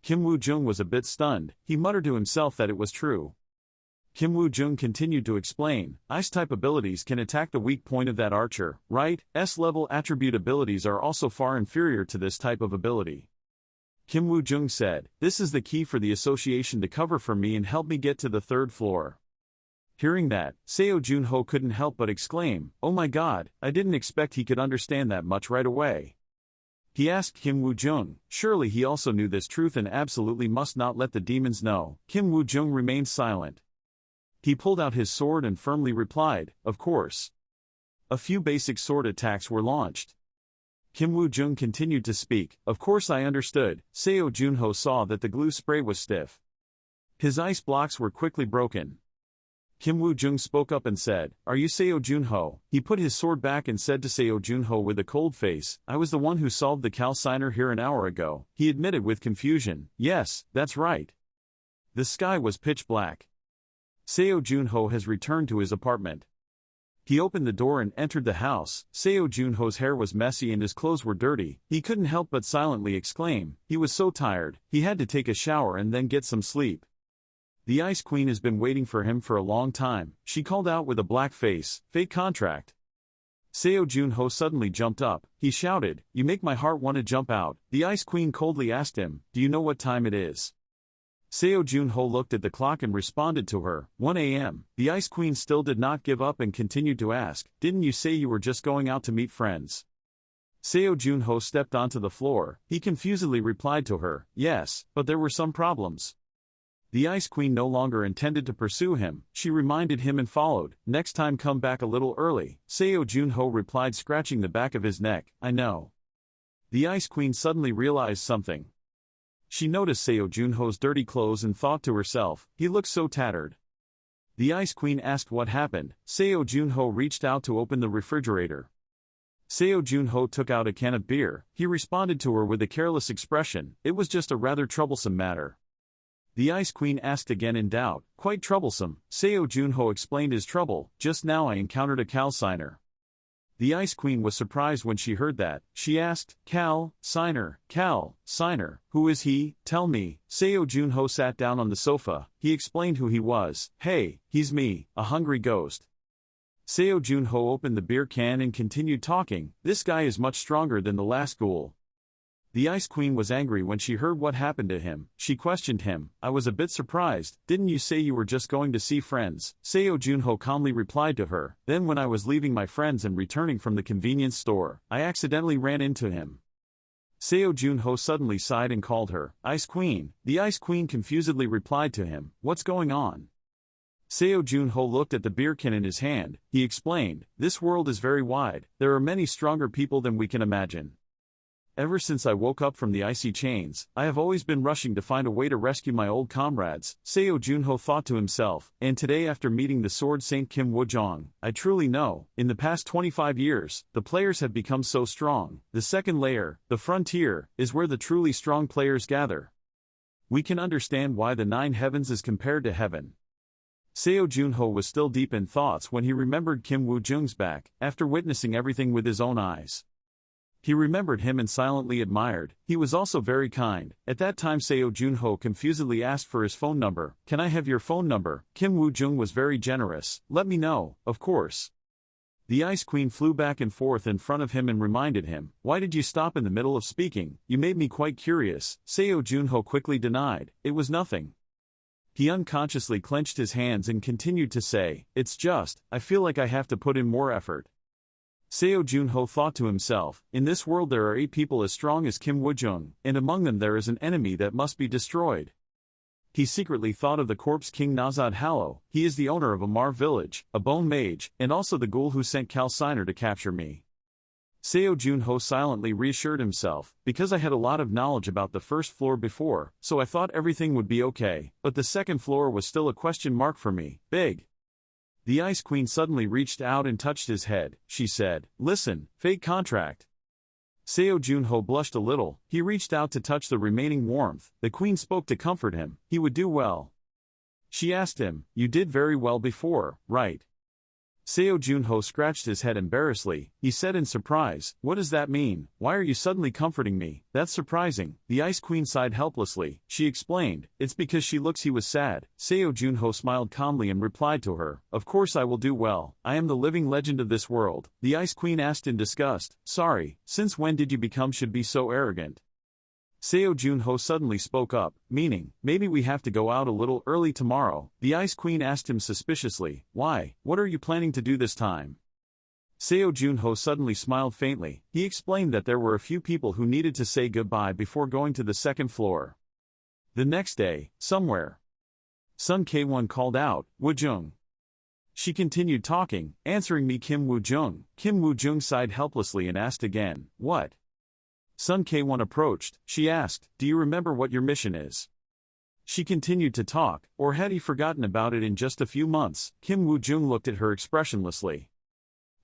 Kim Woo-jung was a bit stunned. He muttered to himself that it was true. Kim Woo-jung continued to explain, Ice-type abilities can attack the weak point of that archer, right? S-level attribute abilities are also far inferior to this type of ability. Kim Woo-jung said, this is the key for the association to cover for me and help me get to the 3rd floor. Hearing that, Seo Junho couldn't help but exclaim, oh my god, I didn't expect he could understand that much right away. He asked Kim Woo-jung, surely he also knew this truth and absolutely must not let the demons know. Kim Woo-jung remained silent. He pulled out his sword and firmly replied, of course. A few basic sword attacks were launched. Kim Woo-jung continued to speak, of course I understood. Seo Junho saw that the glue spray was stiff. His ice blocks were quickly broken. Kim Woo-jung spoke up and said, are you Seo Junho? He put his sword back and said to Seo Junho with a cold face, I was the one who solved the Calciner here an hour ago. He admitted with confusion, yes, that's right. The sky was pitch black. Seo Junho has returned to his apartment. He opened the door and entered the house. Seo Junho's hair was messy and his clothes were dirty. He couldn't help but silently exclaim, he was so tired, he had to take a shower and then get some sleep. The Ice Queen has been waiting for him for a long time, she called out with a black face, fake contract. Seo Junho suddenly jumped up. He shouted, you make my heart want to jump out. The Ice Queen coldly asked him, do you know what time it is? Seo Junho looked at the clock and responded to her, 1 a.m. The Ice Queen still did not give up and continued to ask, didn't you say you were just going out to meet friends? Seo Junho stepped onto the floor. He confusedly replied to her, yes, but there were some problems. The Ice Queen no longer intended to pursue him. She reminded him and followed, next time come back a little early. Seo Junho replied, scratching the back of his neck, I know. The Ice Queen suddenly realized something. She noticed Seo Junho's dirty clothes and thought to herself, he looks so tattered. The Ice Queen asked what happened. Seo Junho reached out to open the refrigerator. Seo Junho took out a can of beer. He responded to her with a careless expression, it was just a rather troublesome matter. The Ice Queen asked again in doubt, quite troublesome. Seo Junho explained his trouble, just now I encountered a Calciner. The Ice Queen was surprised when she heard that. She asked, Cal Signer, who is he? Tell me. Seo Junho sat down on the sofa. He explained who he was. Hey, he's me, a hungry ghost. Seo Junho opened the beer can and continued talking. This guy is much stronger than the last ghoul. The Ice Queen was angry when she heard what happened to him. She questioned him. I was a bit surprised. Didn't you say you were just going to see friends? Seo Junho calmly replied to her. Then when I was leaving my friends and returning from the convenience store, I accidentally ran into him. Seo Junho suddenly sighed and called her Ice Queen. The Ice Queen confusedly replied to him. What's going on? Seo Junho looked at the beer can in his hand. He explained, this world is very wide. There are many stronger people than we can imagine. Ever since I woke up from the icy chains, I have always been rushing to find a way to rescue my old comrades, Seo Junho thought to himself, and today after meeting the Sword Saint Kim Woo-jong, I truly know, in the past 25 years, the players have become so strong. The second layer, the frontier, is where the truly strong players gather. We can understand why the 9 heavens is compared to heaven. Seo Junho was still deep in thoughts when he remembered Kim Woo-jung's back, after witnessing everything with his own eyes. He remembered him and silently admired. He was also very kind. At that time Seo Junho confusedly asked for his phone number. Can I have your phone number? Kim Woo-jung was very generous. Let me know, of course. The Ice Queen flew back and forth in front of him and reminded him. Why did you stop in the middle of speaking? You made me quite curious. Seo Junho quickly denied. It was nothing. He unconsciously clenched his hands and continued to say, it's just, I feel like I have to put in more effort. Seo Junho thought to himself, in this world there are 8 people as strong as Kim Woo-jung, and among them there is an enemy that must be destroyed. He secretly thought of the corpse King Nazad Hallow. He is the owner of a Mar village, a bone mage, and also the ghoul who sent Cal Signer to capture me. Seo Junho silently reassured himself, because I had a lot of knowledge about the first floor before, so I thought everything would be okay, but the second floor was still a question mark for me. Big. The Ice Queen suddenly reached out and touched his head. She said, listen, fake contract. Seo Junho blushed a little. He reached out to touch the remaining warmth. The Queen spoke to comfort him. He would do well. She asked him, you did very well before, right? Seo Junho scratched his head embarrassedly. He said in surprise, what does that mean? Why are you suddenly comforting me? That's surprising. The Ice Queen sighed helplessly. She explained, it's because she looks he was sad. Seo Junho smiled calmly and replied to her, of course I will do well. I am the living legend of this world. The Ice Queen asked in disgust, sorry, since when did you become should be so arrogant? Seo Junho suddenly spoke up, meaning, maybe we have to go out a little early tomorrow. The Ice Queen asked him suspiciously, why, what are you planning to do this time? Seo Junho suddenly smiled faintly. He explained that there were a few people who needed to say goodbye before going to the second floor. The next day, somewhere, Sun K1 called out, Woo-jung. She continued talking, answering me Kim Woo-jung. Kim Woo-jung sighed helplessly and asked again, what? Sun K1 approached. She asked, do you remember what your mission is? She continued to talk, or had he forgotten about it in just a few months? Kim Woo-jung looked at her expressionlessly.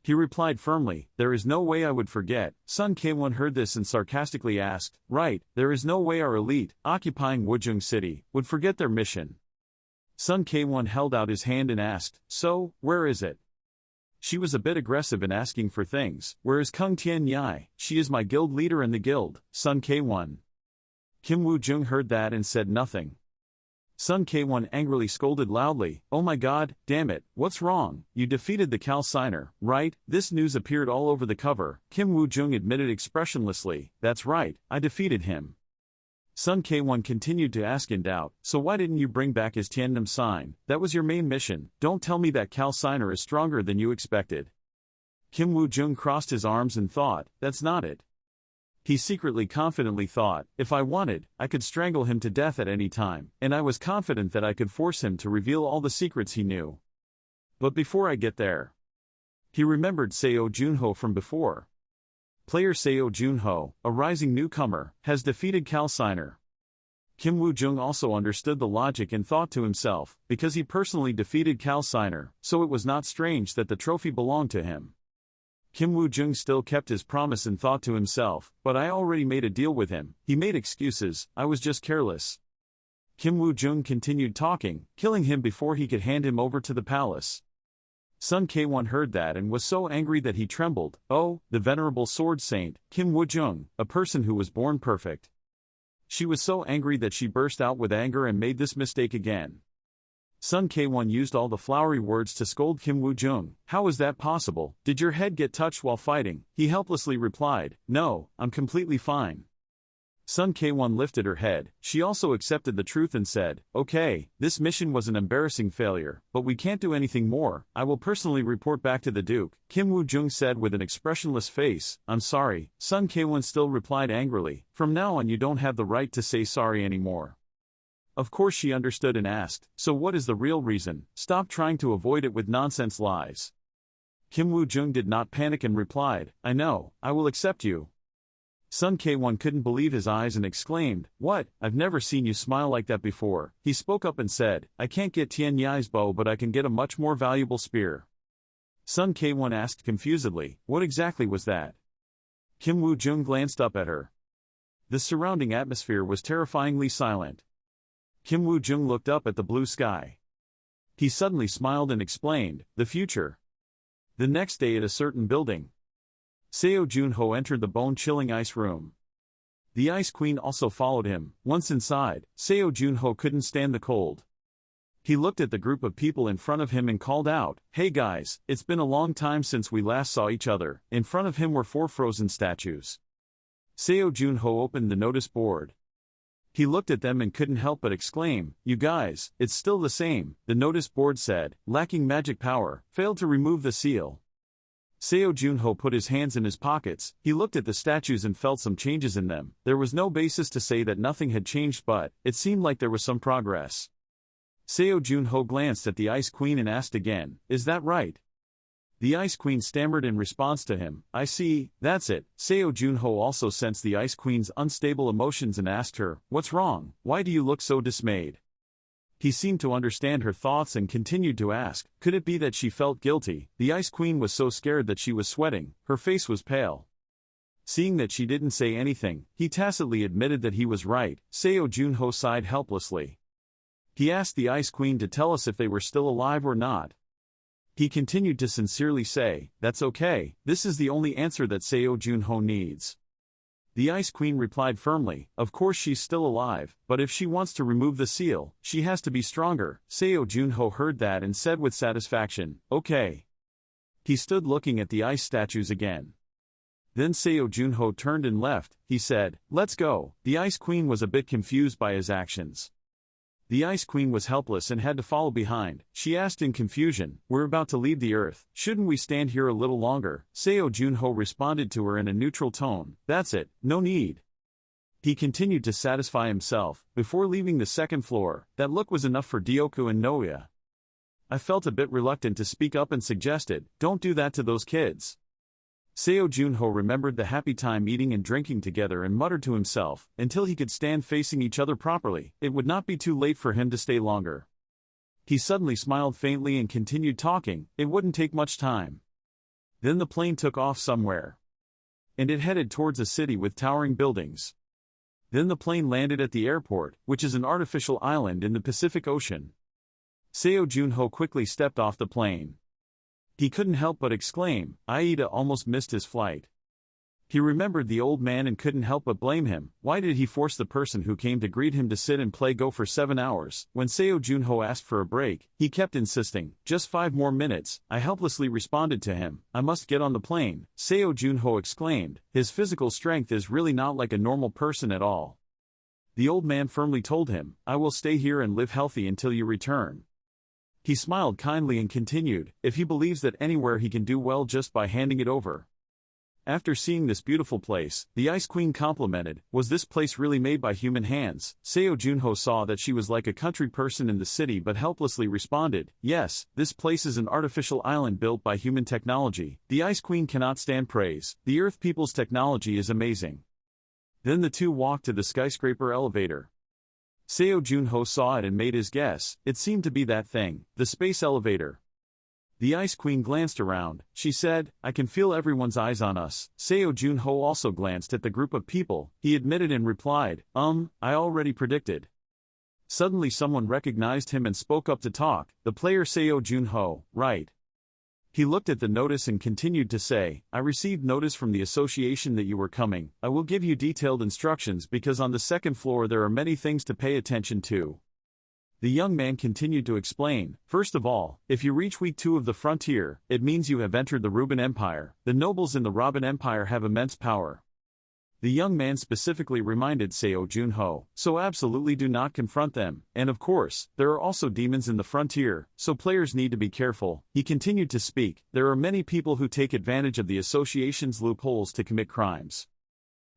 He replied firmly, there is no way I would forget. Sun K1 heard this and sarcastically asked, right, there is no way our elite, occupying Woo-jung City, would forget their mission. Sun K1 held out his hand and asked, so, where is it? She was a bit aggressive in asking for things. Where is Kung Tian Yai? She is my guild leader in the guild. Sun K1. Kim Woo-jung heard that and said nothing. Sun K1 angrily scolded loudly, oh my god, damn it, what's wrong? You defeated the Cal Signer, right? This news appeared all over the cover. Kim Woo-jung admitted expressionlessly, that's right, I defeated him. Sun K1 continued to ask in doubt, so why didn't you bring back his Tiannam sign? That was your main mission. Don't tell me that Cal Signer is stronger than you expected. Kim Woo-jung crossed his arms and thought, that's not it. He secretly confidently thought, if I wanted, I could strangle him to death at any time, and I was confident that I could force him to reveal all the secrets he knew. But before I get there, he remembered Seo Junho from before. Player Seo Junho, a rising newcomer, has defeated Cal Signer. Kim Woo-jung also understood the logic and thought to himself, because he personally defeated Cal Signer, so it was not strange that the trophy belonged to him. Kim Woo-jung still kept his promise and thought to himself, but I already made a deal with him. He made excuses, I was just careless. Kim Woo-jung continued talking, killing him before he could hand him over to the palace. Sun K1 heard that and was so angry that he trembled. Oh, the venerable sword saint, Kim Woo-jung, a person who was born perfect. She was so angry that she burst out with anger and made this mistake again. Sun K1 used all the flowery words to scold Kim Woo-jung. How is that possible? Did your head get touched while fighting? He helplessly replied, no, I'm completely fine. Sun K1 lifted her head. She also accepted the truth and said, okay, this mission was an embarrassing failure, but we can't do anything more. I will personally report back to the Duke. Kim Woo-jung said with an expressionless face. I'm sorry. Sun K1 still replied angrily. From now on you don't have the right to say sorry anymore. Of course she understood and asked, so what is the real reason? Stop trying to avoid it with nonsense lies. Kim Woo-jung did not panic and replied, I know, I will accept you. Sun K1 couldn't believe his eyes and exclaimed, what, I've never seen you smile like that before. He spoke up and said, I can't get Tian Yai's bow but I can get a much more valuable spear. Sun K1 asked confusedly, what exactly was that? Kim Woo-jung glanced up at her. The surrounding atmosphere was terrifyingly silent. Kim Woo-jung looked up at the blue sky. He suddenly smiled and explained, the future. The next day at a certain building, Seo Junho entered the bone-chilling ice room. The Ice Queen also followed him. Once inside, Seo Junho couldn't stand the cold. He looked at the group of people in front of him and called out, hey guys, it's been a long time since we last saw each other. In front of him were 4 frozen statues. Seo Junho opened the notice board. He looked at them and couldn't help but exclaim, you guys, it's still the same. The notice board said, lacking magic power, failed to remove the seal. Seo Junho put his hands in his pockets. He looked at the statues and felt some changes in them. There was no basis to say that nothing had changed, but it seemed like there was some progress. Seo Junho glanced at the Ice Queen and asked again, is that right? The Ice Queen stammered in response to him, I see, that's it. Seo Junho also sensed the Ice Queen's unstable emotions and asked her, what's wrong? Why do you look so dismayed? He seemed to understand her thoughts and continued to ask, could it be that she felt guilty? The Ice Queen was so scared that she was sweating, her face was pale. Seeing that she didn't say anything, he tacitly admitted that he was right. Seo Junho sighed helplessly. He asked the Ice Queen to tell us if they were still alive or not. He continued to sincerely say, that's okay, this is the only answer that Seo Junho needs. The Ice Queen replied firmly, of course she's still alive, but if she wants to remove the seal, she has to be stronger. Seo Junho heard that and said with satisfaction, okay. He stood looking at the ice statues again. Then Seo Junho turned and left. He said, let's go. The Ice Queen was a bit confused by his actions. The Ice Queen was helpless and had to follow behind. She asked in confusion, we're about to leave the earth, shouldn't we stand here a little longer? Seo Junho responded to her in a neutral tone, that's it, no need. He continued to satisfy himself. Before leaving the second floor, that look was enough for Dioku and Noya. I felt a bit reluctant to speak up and suggested, don't do that to those kids. Seo Junho remembered the happy time eating and drinking together and muttered to himself, until he could stand facing each other properly, it would not be too late for him to stay longer. He suddenly smiled faintly and continued talking, it wouldn't take much time. Then the plane took off somewhere. And it headed towards a city with towering buildings. Then the plane landed at the airport, which is an artificial island in the Pacific Ocean. Seo Junho quickly stepped off the plane. He couldn't help but exclaim, Aida almost missed his flight. He remembered the old man and couldn't help but blame him. Why did he force the person who came to greet him to sit and play Go for 7 hours? When Seo Junho asked for a break, he kept insisting, just 5 more minutes. I helplessly responded to him, I must get on the plane. Seo Junho exclaimed, his physical strength is really not like a normal person at all. The old man firmly told him, I will stay here and live healthy until you return. He smiled kindly and continued, if he believes that anywhere he can do well just by handing it over. After seeing this beautiful place, the Ice Queen complimented, was this place really made by human hands? Seo Junho saw that she was like a country person in the city but helplessly responded, yes, this place is an artificial island built by human technology. The Ice Queen cannot stand praise, the Earth people's technology is amazing. Then the two walked to the skyscraper elevator. Seo Junho saw it and made his guess, it seemed to be that thing, the space elevator. The Ice Queen glanced around, she said, I can feel everyone's eyes on us. Seo Junho also glanced at the group of people, he admitted and replied, I already predicted. Suddenly someone recognized him and spoke up to talk, the player Seo Junho, right. He looked at the notice and continued to say, I received notice from the association that you were coming. I will give you detailed instructions because on the second floor there are many things to pay attention to. The young man continued to explain, first of all, if you reach week 2 of the frontier, it means you have entered the Ruben Empire. The nobles in the Robin Empire have immense power. The young man specifically reminded Seo Junho, so absolutely do not confront them, and of course, there are also demons in the frontier, so players need to be careful. He continued to speak, there are many people who take advantage of the association's loopholes to commit crimes.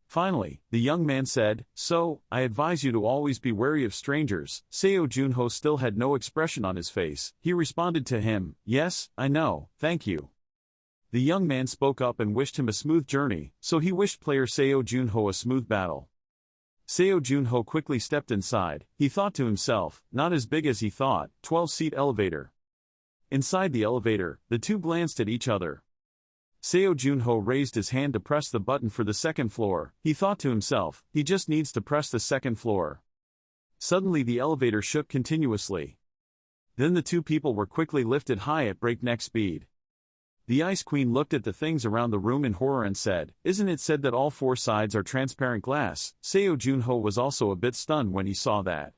Finally, the young man said, so, I advise you to always be wary of strangers. Seo Junho still had no expression on his face. He responded to him, yes, I know, thank you. The young man spoke up and wished him a smooth journey, so he wished player Seo Junho a smooth battle. Seo Junho quickly stepped inside. He thought to himself, not as big as he thought, 12-seat elevator. Inside the elevator, the two glanced at each other. Seo Junho raised his hand to press the button for the second floor. He thought to himself, he just needs to press the second floor. Suddenly the elevator shook continuously. Then the two people were quickly lifted high at breakneck speed. The Ice Queen looked at the things around the room in horror and said, isn't it said that all 4 sides are transparent glass? Seo Junho was also a bit stunned when he saw that.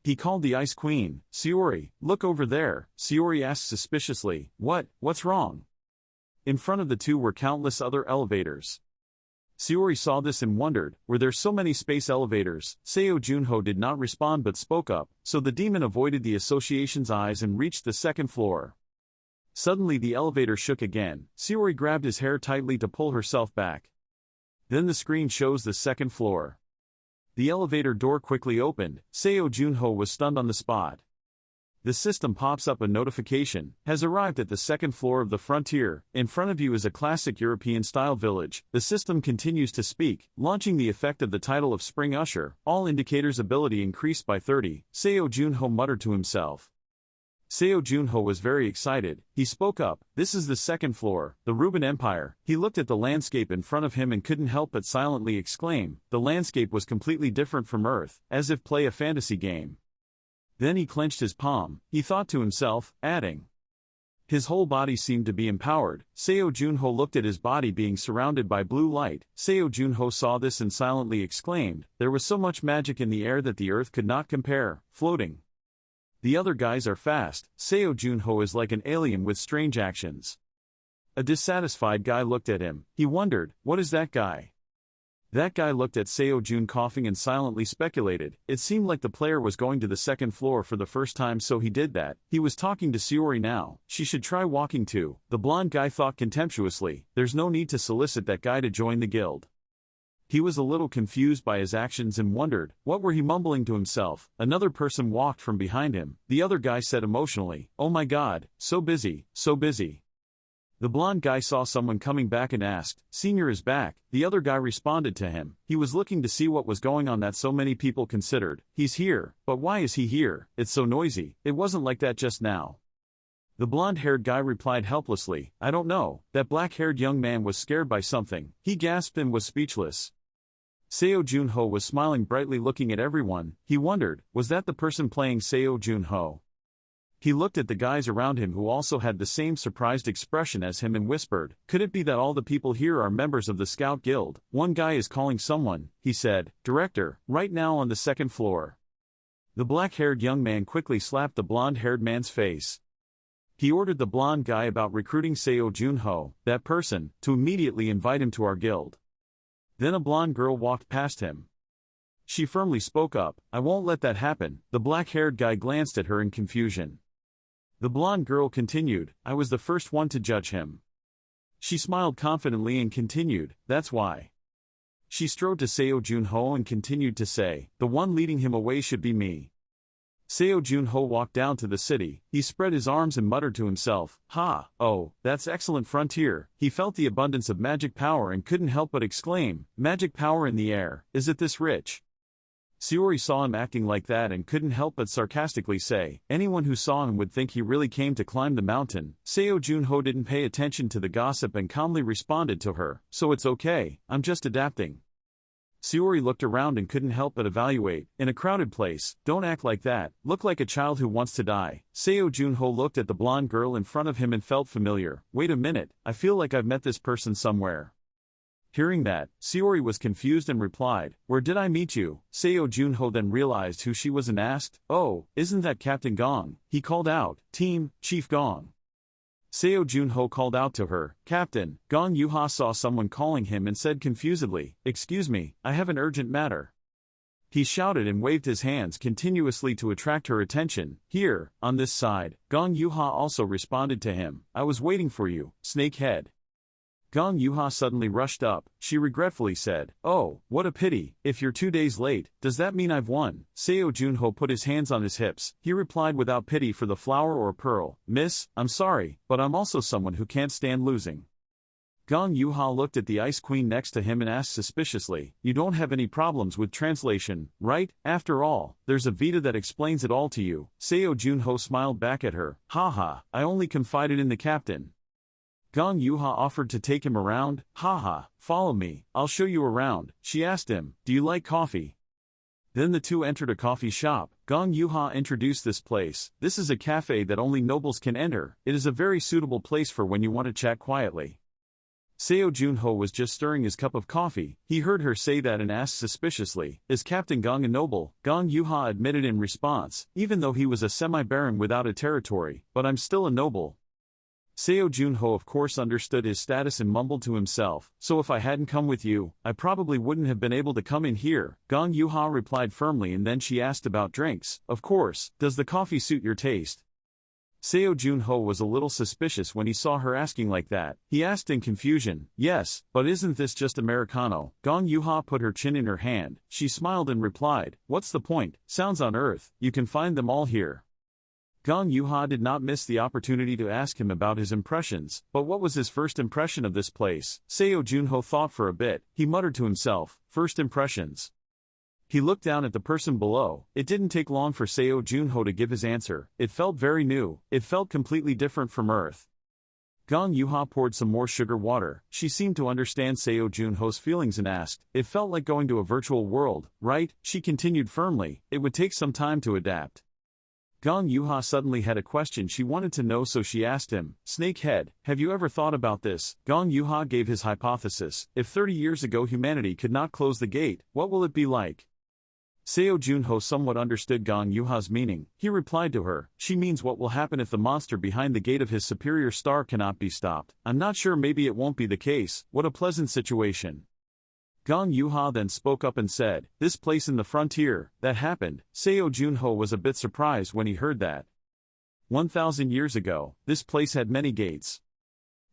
He called the Ice Queen, Sayori, look over there. Sayori asked suspiciously, what's wrong? In front of the two were countless other elevators. Sayori saw this and wondered, were there so many space elevators? Seo Junho did not respond but spoke up, so the demon avoided the association's eyes and reached the second floor. Suddenly the elevator shook again. Sayori grabbed his hair tightly to pull herself back. Then the screen shows the second floor. The elevator door quickly opened. Seo Junho was stunned on the spot. The system pops up a notification, has arrived at the second floor of the frontier. In front of you is a classic European-style village. The system continues to speak, launching the effect of the title of Spring Usher. All indicators ability increased by 30. Seo Junho muttered to himself. Seo Junho was very excited. He spoke up, this is the second floor, the Ruben Empire. He looked at the landscape in front of him and couldn't help but silently exclaim. The landscape was completely different from Earth, as if play a fantasy game. Then he clenched his palm. He thought to himself, adding. His whole body seemed to be empowered. Seo Junho looked at his body being surrounded by blue light. Seo Junho saw this and silently exclaimed, there was so much magic in the air that the Earth could not compare, floating. The other guys are fast. Seo Junho is like an alien with strange actions. A dissatisfied guy looked at him. He wondered, what is that guy? That guy looked at Seo Jun coughing and silently speculated. It seemed like the player was going to the second floor for the first time, so he did that. He was talking to Sayori now. She should try walking too. The blonde guy thought contemptuously, there's no need to solicit that guy to join the guild. He was a little confused by his actions and wondered, what were he mumbling to himself? Another person walked from behind him. The other guy said emotionally, oh my god, so busy, so busy. The blonde guy saw someone coming back and asked, Senior is back. The other guy responded to him. He was looking to see what was going on that so many people considered. He's here, but why is he here? It's so noisy. It wasn't like that just now. The blonde-haired guy replied helplessly, I don't know. That black-haired young man was scared by something. He gasped and was speechless. Seo Junho was smiling brightly looking at everyone. He wondered, was that the person playing Seo Junho? He looked at the guys around him who also had the same surprised expression as him and whispered, could it be that all the people here are members of the Scout Guild? One guy is calling someone, he said, Director, right now on the second floor. The black-haired young man quickly slapped the blonde-haired man's face. He ordered the blonde guy about recruiting Seo Junho, that person, to immediately invite him to our guild. Then a blonde girl walked past him. She firmly spoke up, I won't let that happen. The black-haired guy glanced at her in confusion. The blonde girl continued, I was the first one to judge him. She smiled confidently and continued, that's why. She strode to Seo Junho and continued to say, the one leading him away should be me. Seo Junho walked down to the city. He spread his arms and muttered to himself, ha, oh, that's excellent frontier. He felt the abundance of magic power and couldn't help but exclaim, magic power in the air, is it this rich? Sayori saw him acting like that and couldn't help but sarcastically say, anyone who saw him would think he really came to climb the mountain. Seo Junho didn't pay attention to the gossip and calmly responded to her, so it's okay, I'm just adapting. Sayori looked around and couldn't help but evaluate. In a crowded place, don't act like that, look like a child who wants to die. Seo Junho looked at the blonde girl in front of him and felt familiar. Wait a minute, I feel like I've met this person somewhere. Hearing that, Sayori was confused and replied, where did I meet you? Seo Junho then realized who she was and asked, oh, isn't that Captain Gong? He called out, Team, Chief Gong. Seo Junho called out to her, Captain. Gong Yuha saw someone calling him and said confusedly, excuse me, I have an urgent matter. He shouted and waved his hands continuously to attract her attention. Here, on this side. Gong Yuha also responded to him, I was waiting for you, snakehead. Gong Yuha suddenly rushed up. She regretfully said, oh, what a pity, if you're 2 days late, does that mean I've won? Seo Junho put his hands on his hips. He replied without pity for the flower or pearl, Miss, I'm sorry, but I'm also someone who can't stand losing. Gong Yuha looked at the Ice Queen next to him and asked suspiciously, you don't have any problems with translation, right? After all, there's a Vita that explains it all to you. Seo Junho smiled back at her, haha, I only confided in the captain. Gong Yuha offered to take him around. Haha, follow me, I'll show you around. She asked him, do you like coffee? Then the two entered a coffee shop. Gong Yuha introduced this place. This is a cafe that only nobles can enter. It is a very suitable place for when you want to chat quietly. Seo Junho was just stirring his cup of coffee. He heard her say that and asked suspiciously, is Captain Gong a noble? Gong Yuha admitted in response, even though he was a semi-baron without a territory, but I'm still a noble. Seo Junho of course understood his status and mumbled to himself, so if I hadn't come with you, I probably wouldn't have been able to come in here. Gong Yuha replied firmly and then she asked about drinks. Of course, does the coffee suit your taste? Seo Junho was a little suspicious when he saw her asking like that. He asked in confusion, yes, but isn't this just Americano? Gong Yuha put her chin in her hand. She smiled and replied, what's the point? Sounds on earth, you can find them all here. Gong Yuha did not miss the opportunity to ask him about his impressions, but what was his first impression of this place? Seo Junho thought for a bit. He muttered to himself, first impressions. He looked down at the person below. It didn't take long for Seo Junho to give his answer. It felt very new. It felt completely different from Earth. Gong Yuha poured some more sugar water. She seemed to understand Seo Junho's feelings and asked, it felt like going to a virtual world, right? She continued firmly, it would take some time to adapt. Gong Yuha suddenly had a question she wanted to know, so she asked him, Snakehead, have you ever thought about this? Gong Yuha gave his hypothesis. If 30 years ago humanity could not close the gate, what will it be like? Seo Junho somewhat understood Gong Yuha's meaning. He replied to her, she means what will happen if the monster behind the gate of his superior star cannot be stopped. I'm not sure, maybe it won't be the case. What a pleasant situation. Gong Yuha then spoke up and said, this place in the frontier, that happened. Seo Junho was a bit surprised when he heard that. 1,000 years ago, this place had many gates.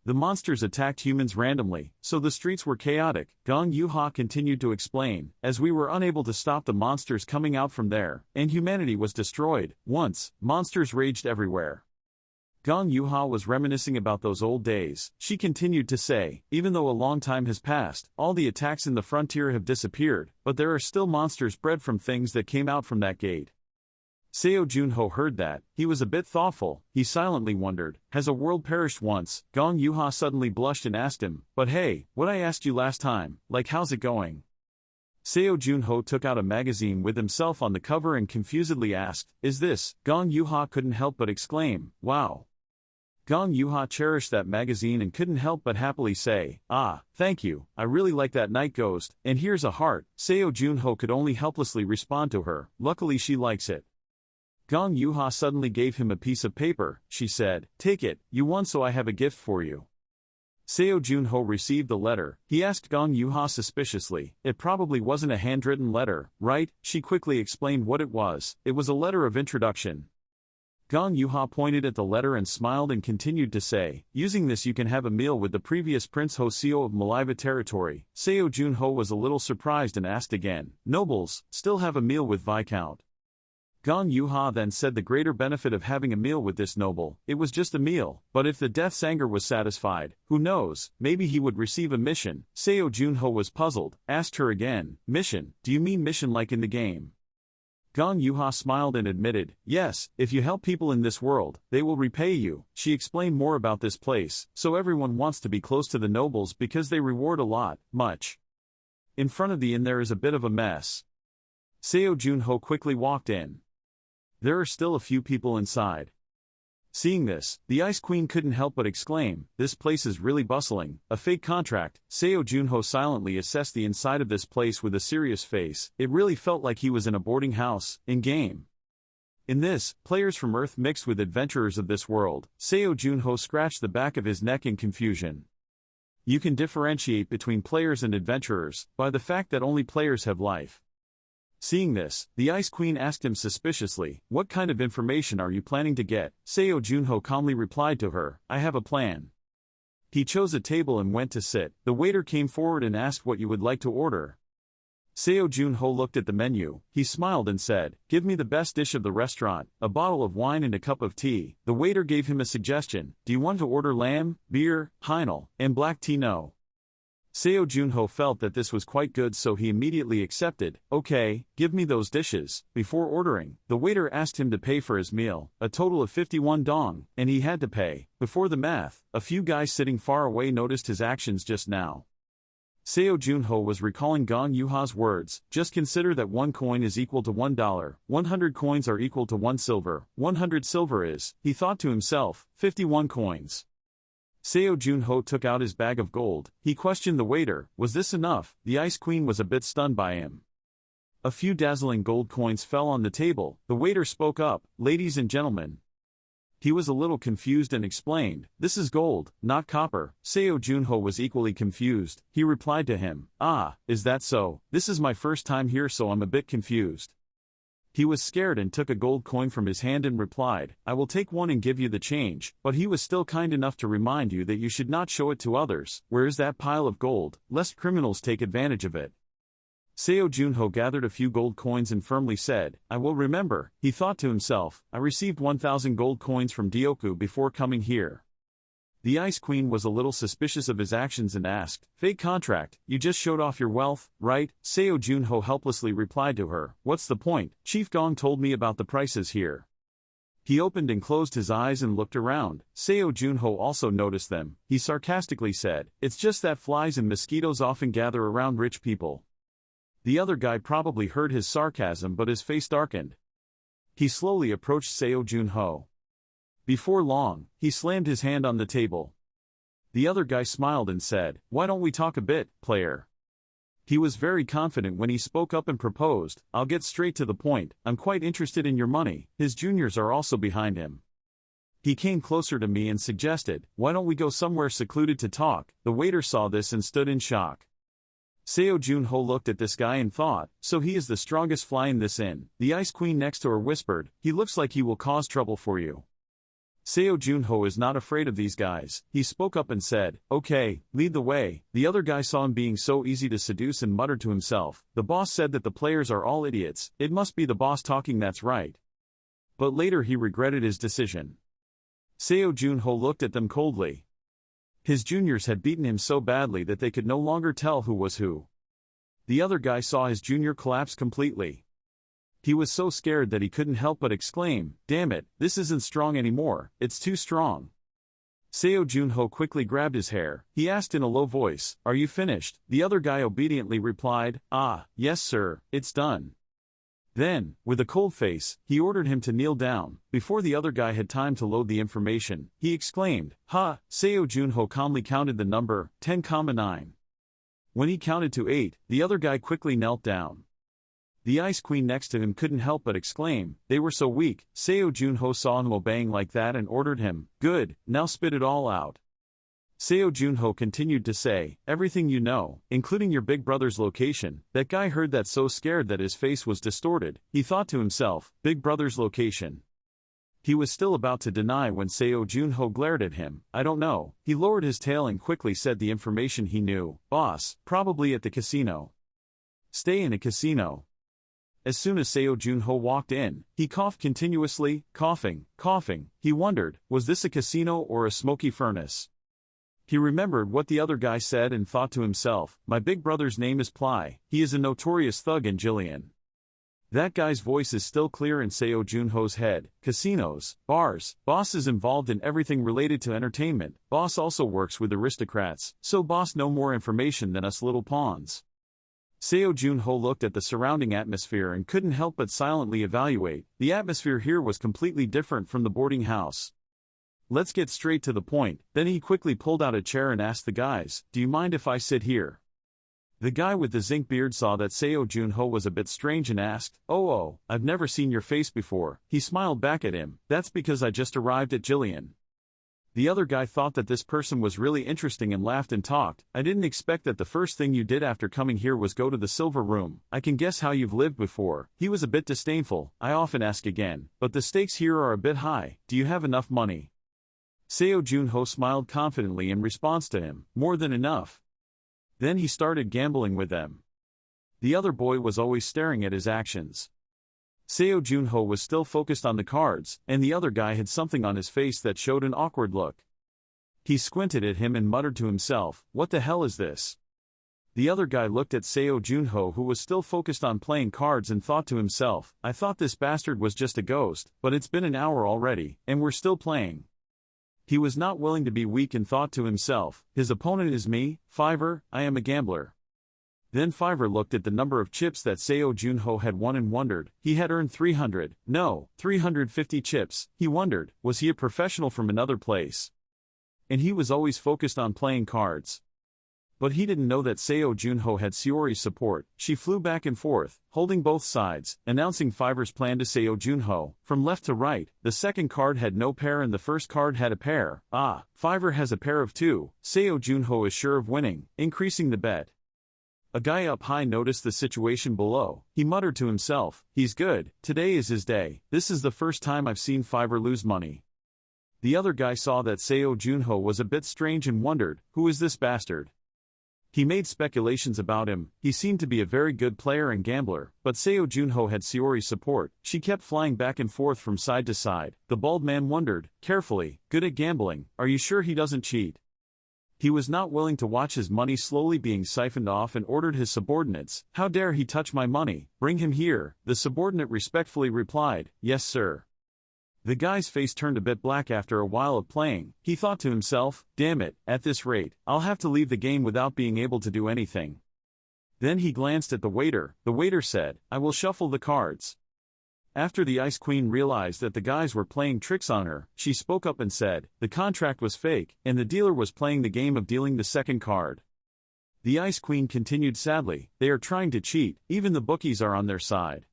The monsters attacked humans randomly, so the streets were chaotic. Gong Yuha continued to explain, as we were unable to stop the monsters coming out from there, and humanity was destroyed. Once, monsters raged everywhere. Gong Yuha was reminiscing about those old days. She continued to say, even though a long time has passed, all the attacks in the frontier have disappeared, but there are still monsters bred from things that came out from that gate. Seo Junho heard that. He was a bit thoughtful. He silently wondered, has a world perished once? Gong Yuha suddenly blushed and asked him, but hey, what I asked you last time, like how's it going? Seo Junho took out a magazine with himself on the cover and confusedly asked, is this? Gong Yuha couldn't help but exclaim, wow. Gong Yuha cherished that magazine and couldn't help but happily say, ah, thank you, I really like that night ghost, and here's a heart. Seo Junho could only helplessly respond to her, luckily she likes it. Gong Yuha suddenly gave him a piece of paper. She said, take it, you won, so I have a gift for you. Seo Junho received the letter. He asked Gong Yuha suspiciously, it probably wasn't a handwritten letter, right? She quickly explained what it was. It was a letter of introduction. Gong Yuha pointed at the letter and smiled and continued to say, using this you can have a meal with the previous Prince Hoseo of Malaiva territory. Seo Junho was a little surprised and asked again, nobles, still have a meal with Viscount? Gong Yuha then said the greater benefit of having a meal with this noble, it was just a meal, but if the death's anger was satisfied, who knows, maybe he would receive a mission. Seo Junho was puzzled, asked her again, mission, do you mean mission like in the game? Gong Yuha smiled and admitted, yes, if you help people in this world, they will repay you. She explained more about this place, so everyone wants to be close to the nobles because they reward a lot, much. in front of the inn there is a bit of a mess. Seo Junho quickly walked in. There are still a few people inside. Seeing this, the Ice Queen couldn't help but exclaim, "This place is really bustling, a fake contract." Seo Junho silently assessed the inside of this place with a serious face. It really felt like he was in a boarding house, in-game. In this, players from Earth mixed with adventurers of this world. Seo Junho scratched the back of his neck in confusion. You can differentiate between players and adventurers by the fact that only players have life. Seeing this, the Ice Queen asked him suspiciously, "What kind of information are you planning to get?" Seo Junho calmly replied to her, "I have a plan." He chose a table and went to sit. The waiter came forward and asked what you would like to order. Seo Junho looked at the menu, he smiled and said, "Give me the best dish of the restaurant, a bottle of wine and a cup of tea." The waiter gave him a suggestion, "Do you want to order lamb, beer, Heinel, and black tea?" No. Seo Junho felt that this was quite good, so he immediately accepted. "Okay, give me those dishes." Before ordering, the waiter asked him to pay for his meal, a total of 51 dong, and he had to pay. Before the math, a few guys sitting far away noticed his actions just now. Seo Junho was recalling Gong Yuha's words, "Just consider that 1 coin is equal to $1, 100 coins are equal to 1 silver, 100 silver is," he thought to himself, 51 coins. Seo Junho took out his bag of gold. He questioned the waiter, "Was this enough?" The Ice Queen was a bit stunned by him. A few dazzling gold coins fell on the table. The waiter spoke up, "Ladies and gentlemen." He was a little confused and explained, "This is gold, not copper." Seo Junho was equally confused. He replied to him, "Ah, is that so? This is my first time here, so I'm a bit confused." He was scared and took a gold coin from his hand and replied, "I will take one and give you the change," but he was still kind enough to remind you that you should not show it to others. "Where is that pile of gold, lest criminals take advantage of it?" Seo Junho gathered a few gold coins and firmly said, "I will remember." He thought to himself, "I received 1,000 gold coins from Dioku before coming here." The Ice Queen was a little suspicious of his actions and asked, "Fake contract, you just showed off your wealth, right?" Seo Junho helplessly replied to her, "What's the point? Chief Gong told me about the prices here." He opened and closed his eyes and looked around. Seo Junho also noticed them. He sarcastically said, "It's just that flies and mosquitoes often gather around rich people." The other guy probably heard his sarcasm, but his face darkened. He slowly approached Seo Junho. Before long, he slammed his hand on the table. The other guy smiled and said, "Why don't we talk a bit, player?" He was very confident when he spoke up and proposed, "I'll get straight to the point, I'm quite interested in your money." His juniors are also behind him. He came closer to me and suggested, "Why don't we go somewhere secluded to talk?" The waiter saw this and stood in shock. Seo Junho looked at this guy and thought, "So he is the strongest fly in this inn." The Ice Queen next to her whispered, "He looks like he will cause trouble for you." Seo Junho is not afraid of these guys. He spoke up and said, "Okay, lead the way." The other guy saw him being so easy to seduce and muttered to himself, "The boss said that the players are all idiots. It must be the boss talking, that's right." But later he regretted his decision. Seo Junho looked at them coldly. His juniors had beaten him so badly that they could no longer tell who was who. The other guy saw his junior collapse completely. He was so scared that he couldn't help but exclaim, "Damn it, this isn't strong anymore, it's too strong." Seo Junho quickly grabbed his hair. He asked in a low voice, "Are you finished?" The other guy obediently replied, "Ah, yes sir, it's done." Then, with a cold face, he ordered him to kneel down. Before the other guy had time to load the information, he exclaimed, "Ha!" Seo Junho calmly counted the number, 10,9. When he counted to 8, the other guy quickly knelt down. The Ice Queen next to him couldn't help but exclaim, "They were so weak." Seo Junho saw him obeying like that and ordered him, "Good, now spit it all out." Seo Junho continued to say, "Everything you know, including your big brother's location." That guy heard that so scared that his face was distorted. He thought to himself, "Big brother's location." He was still about to deny when Seo Junho glared at him. "I don't know." He lowered his tail and quickly said the information he knew. "Boss, probably at the casino." "Stay in a casino." As soon as Seo Junho walked in, he coughed continuously, coughing. He wondered, was this a casino or a smoky furnace? He remembered what the other guy said and thought to himself, "My big brother's name is Ply, he is a notorious thug in Jillian." That guy's voice is still clear in Seo Junho's head. Casinos, bars, boss is involved in everything related to entertainment. Boss also works with aristocrats, so boss know more information than us little pawns. Seo Jun-ho looked at the surrounding atmosphere and couldn't help but silently evaluate. The atmosphere here was completely different from the boarding house. Let's get straight to the point. Then he quickly pulled out a chair and asked the guys, "Do you mind if I sit here?" The guy with the zinc beard saw that Seo Jun-ho was a bit strange and asked, "Oh, I've never seen your face before." He smiled back at him. "That's because I just arrived at Jillian." The other guy thought that this person was really interesting and laughed and talked. "I didn't expect that the first thing you did after coming here was go to the silver room. I can guess how you've lived before." He was a bit disdainful. "I often ask again, but the stakes here are a bit high. Do you have enough money?" Seo Jun-ho smiled confidently in response to him. "More than enough." Then he started gambling with them. The other boy was always staring at his actions. Seo Jun-ho was still focused on the cards, and the other guy had something on his face that showed an awkward look. He squinted at him and muttered to himself, "What the hell is this?" The other guy looked at Seo Jun-ho, who was still focused on playing cards, and thought to himself, "I thought this bastard was just a ghost, but it's been an hour already, and we're still playing." He was not willing to be weak and thought to himself, "His opponent is me, Fiverr, I am a gambler." Then Fiverr looked at the number of chips that Seo Jun-ho had won and wondered. He had earned 350 chips. He wondered, was he a professional from another place? And he was always focused on playing cards. But he didn't know that Seo Jun-ho had Shiori's support. She flew back and forth, holding both sides, announcing Fiverr's plan to Seo Jun-ho. From left to right, the second card had no pair and the first card had a pair. "Ah, Fiverr has a pair of two. Seo Jun-ho is sure of winning," increasing the bet. A guy up high noticed the situation below. He muttered to himself, "He's good. Today is his day. This is the first time I've seen Fiverr lose money." The other guy saw that Seo Jun-ho was a bit strange and wondered, "Who is this bastard?" He made speculations about him. He seemed to be a very good player and gambler, but Seo Jun-ho had Shiori's support. She kept flying back and forth from side to side. The bald man wondered, carefully, "Good at gambling. Are you sure he doesn't cheat?" He was not willing to watch his money slowly being siphoned off and ordered his subordinates, "How dare he touch my money? Bring him here." The subordinate respectfully replied, "Yes, sir." The guy's face turned a bit black after a while of playing. He thought to himself, "Damn it, at this rate, I'll have to leave the game without being able to do anything." Then he glanced at the waiter. The waiter said, "I will shuffle the cards." After the Ice Queen realized that the guys were playing tricks on her, she spoke up and said, "The contract was fake, and the dealer was playing the game of dealing the second card." The Ice Queen continued sadly, "They are trying to cheat, even the bookies are on their side."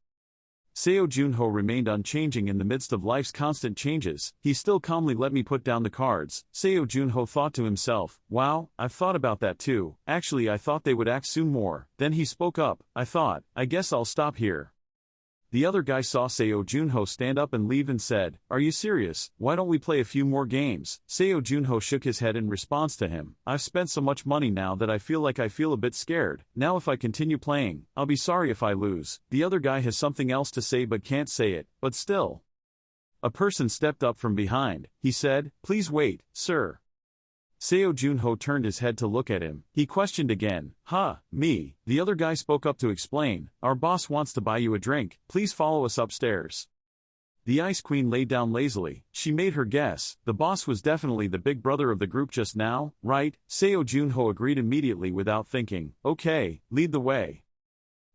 Seo Jun-ho remained unchanging in the midst of life's constant changes. He still calmly let me put down the cards. Seo Jun-ho thought to himself, "Wow, I've thought about that too. Actually, I thought they would act soon more." Then he spoke up, I guess I'll stop here." The other guy saw Seo Jun-ho stand up and leave and said, "Are you serious? Why don't we play a few more games?" Seo Jun-ho shook his head in response to him. "I've spent so much money now that I feel a bit scared. Now if I continue playing, I'll be sorry if I lose." The other guy has something else to say but can't say it, but still. A person stepped up from behind. He said, "Please wait, sir." Seo Jun-ho turned his head to look at him. He questioned again, Me." The other guy spoke up to explain, "Our boss wants to buy you a drink. Please follow us upstairs." The Ice Queen lay down lazily. She made her guess. The boss was definitely the big brother of the group just now, right? Seo Jun-ho agreed immediately without thinking. "Okay, lead the way."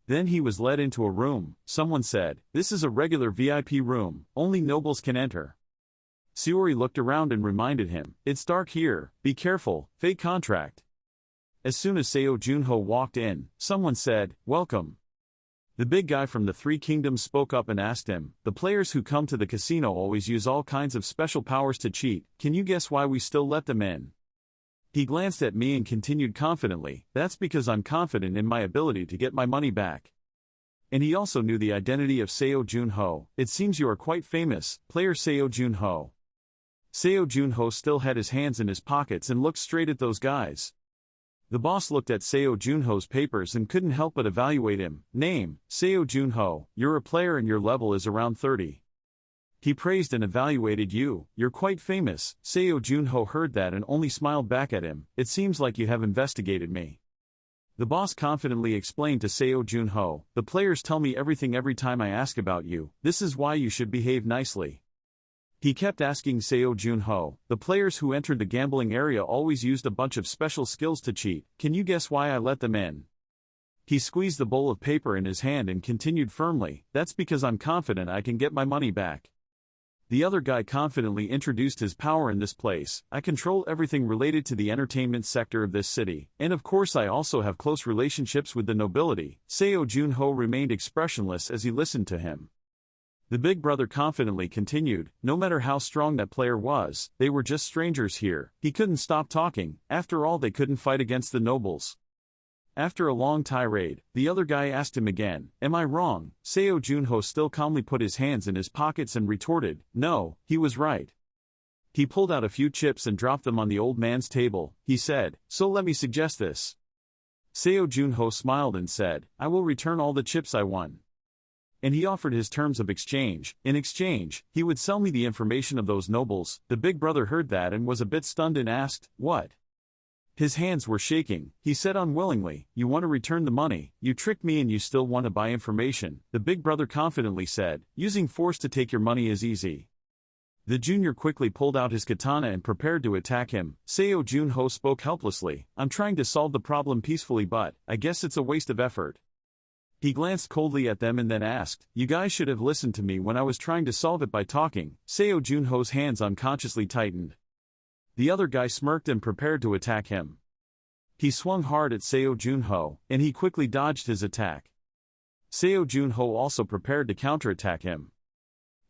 Then he was led into a room. Someone said, "This is a regular VIP room. Only nobles can enter." Shiori looked around and reminded him, "It's dark here. Be careful, fake contract." As soon as Seo Jun-ho walked in, someone said, "Welcome." The big guy from the Three Kingdoms spoke up and asked him, "The players who come to the casino always use all kinds of special powers to cheat. Can you guess why we still let them in?" He glanced at me and continued confidently, "That's because I'm confident in my ability to get my money back." And he also knew the identity of Seo Jun-ho. "It seems you are quite famous, player Seo Jun-ho." Seo Jun-ho still had his hands in his pockets and looked straight at those guys. The boss looked at Seo Jun-ho's papers and couldn't help but evaluate him. "Name, Seo Jun-ho, you're a player and your level is around 30. He praised and evaluated you. You're quite famous." Seo Jun-ho heard that and only smiled back at him. "It seems like you have investigated me." The boss confidently explained to Seo Jun-ho, "The players tell me everything every time I ask about you. This is why you should behave nicely." He kept asking Seo Jun-ho, "The players who entered the gambling area always used a bunch of special skills to cheat. Can you guess why I let them in?" He squeezed the bowl of paper in his hand and continued firmly, "That's because I'm confident I can get my money back." The other guy confidently introduced his power in this place. "I control everything related to the entertainment sector of this city, and of course I also have close relationships with the nobility." Seo Junho remained expressionless as he listened to him. The big brother confidently continued, "No matter how strong that player was, they were just strangers here." He couldn't stop talking. After all, they couldn't fight against the nobles. After a long tirade, the other guy asked him again, "Am I wrong?" Seo Junho still calmly put his hands in his pockets and retorted, "No, he was right." He pulled out a few chips and dropped them on the old man's table. He said, "So let me suggest this." Seo Junho smiled and said, "I will return all the chips I won." And he offered his terms of exchange. In exchange, he would sell me the information of those nobles. The big brother heard that and was a bit stunned and asked, "What?" His hands were shaking. He said unwillingly, "You want to return the money, you tricked me and you still want to buy information." The big brother confidently said, "Using force to take your money is easy." The junior quickly pulled out his katana and prepared to attack him. Seo Junho spoke helplessly, "I'm trying to solve the problem peacefully, but I guess it's a waste of effort." He glanced coldly at them and then asked, "You guys should have listened to me when I was trying to solve it by talking." Seo Junho's hands unconsciously tightened. The other guy smirked and prepared to attack him. He swung hard at Seo Junho, and he quickly dodged his attack. Seo Junho also prepared to counterattack him.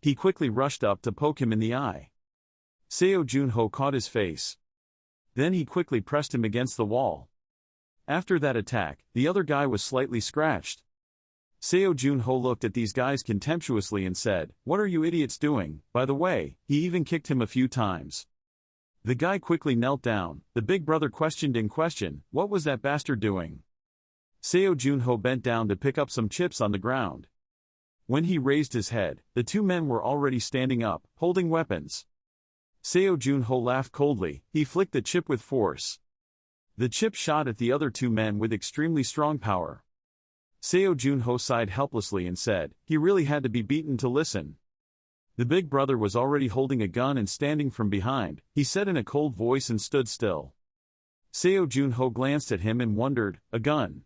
He quickly rushed up to poke him in the eye. Seo Junho caught his face. Then he quickly pressed him against the wall. After that attack, the other guy was slightly scratched. Seo Junho looked at these guys contemptuously and said, "What are you idiots doing?" By the way, he even kicked him a few times. The guy quickly knelt down. The big brother questioned in question, "What was that bastard doing?" Seo Junho bent down to pick up some chips on the ground. When he raised his head, the two men were already standing up, holding weapons. Seo Junho laughed coldly. He flicked the chip with force. The chip shot at the other two men with extremely strong power. Seo Junho sighed helplessly and said, "He really had to be beaten to listen." The big brother was already holding a gun and standing from behind. He said in a cold voice and stood still. Seo Junho glanced at him and wondered, "A gun?"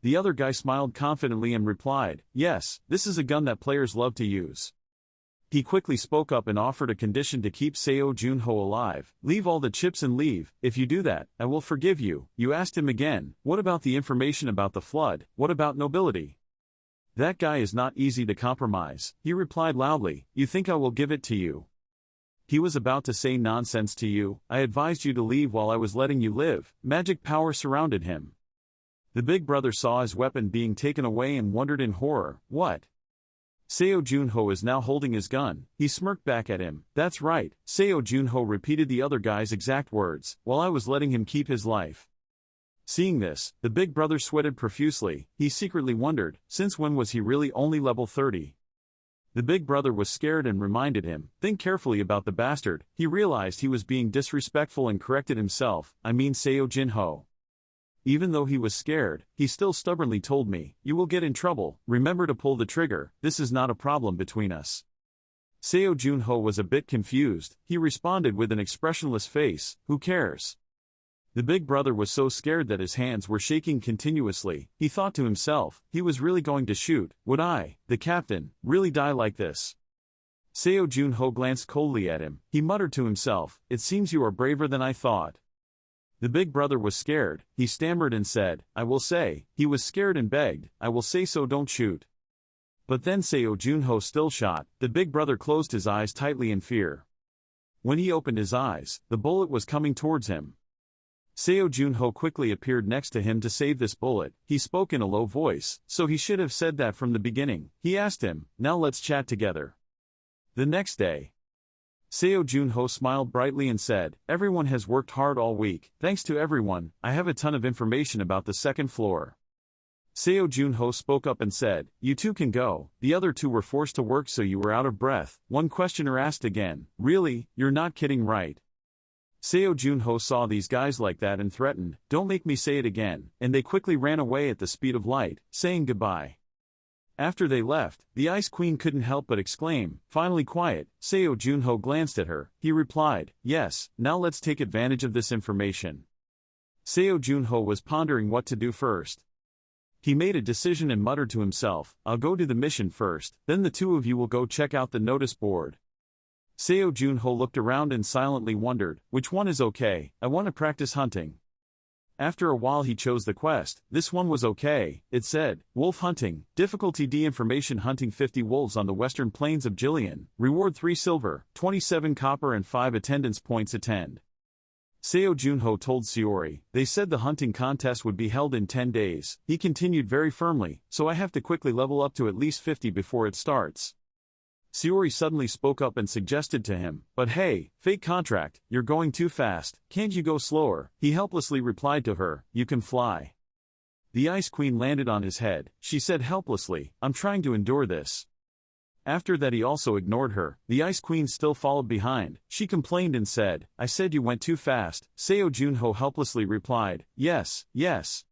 The other guy smiled confidently and replied, "Yes, this is a gun that players love to use." He quickly spoke up and offered a condition to keep Seo Junho alive. "Leave all the chips and leave. If you do that, I will forgive you." You asked him again, "What about the information about the flood? What about nobility?" "That guy is not easy to compromise," he replied loudly. "You think I will give it to you?" He was about to say nonsense to you. "I advised you to leave while I was letting you live." Magic power surrounded him. The big brother saw his weapon being taken away and wondered in horror, "What?" Seo Junho is now holding his gun. He smirked back at him. "That's right." Seo Junho repeated the other guy's exact words, "While I was letting him keep his life." Seeing this, the big brother sweated profusely. He secretly wondered, since when was he really only level 30? The big brother was scared and reminded him, "Think carefully about the bastard." He realized he was being disrespectful and corrected himself, "I mean Seo Junho." Even though he was scared, he still stubbornly told me, "You will get in trouble. Remember to pull the trigger. This is not a problem between us." Seo Junho was a bit confused. He responded with an expressionless face, "Who cares?" The big brother was so scared that his hands were shaking continuously. He thought to himself, he was really going to shoot. Would I, the captain, really die like this? Seo Junho glanced coldly at him. He muttered to himself, "It seems you are braver than I thought." The big brother was scared. He stammered and said, "I will say." He was scared and begged, "I will say so, don't shoot." But then Seo Junho still shot. The big brother closed his eyes tightly in fear. When he opened his eyes, the bullet was coming towards him. Seo Junho quickly appeared next to him to save this bullet. He spoke in a low voice, so he should have said that from the beginning. He asked him, "Now let's chat together." The next day, Seo Junho smiled brightly and said, "Everyone has worked hard all week. Thanks to everyone, I have a ton of information about the second floor." Seo Junho spoke up and said, "You two can go. The other two were forced to work so you were out of breath." One questioner asked again, "Really? You're not kidding, right?" Seo Junho saw these guys like that and threatened, "Don't make me say it again," and they quickly ran away at the speed of light, saying goodbye. After they left, the Ice Queen couldn't help but exclaim, "Finally quiet." Seo Junho glanced at her. He replied, "Yes, now let's take advantage of this information." Seo Junho was pondering what to do first. He made a decision and muttered to himself, I'll go do the mission first, then the two of you will go check out the notice board. Seo Junho looked around and silently wondered, which one is okay, I want to practice hunting. After a while he chose the quest. This one was okay, it said, wolf hunting, difficulty D, information, hunting 50 wolves on the western plains of Jillian, reward 3 silver, 27 copper and 5 attendance points. Attend. Seo Junho told Saori, they said the hunting contest would be held in 10 days, he continued very firmly, so I have to quickly level up to at least 50 before it starts. Saori suddenly spoke up and suggested to him, but hey, fake contract, you're going too fast, can't you go slower? He helplessly replied to her, you can fly. The Ice Queen landed on his head, she said helplessly, I'm trying to endure this. After that he also ignored her, the Ice Queen still followed behind, she complained and said, I said you went too fast, Seo Junho helplessly replied, yes, yes.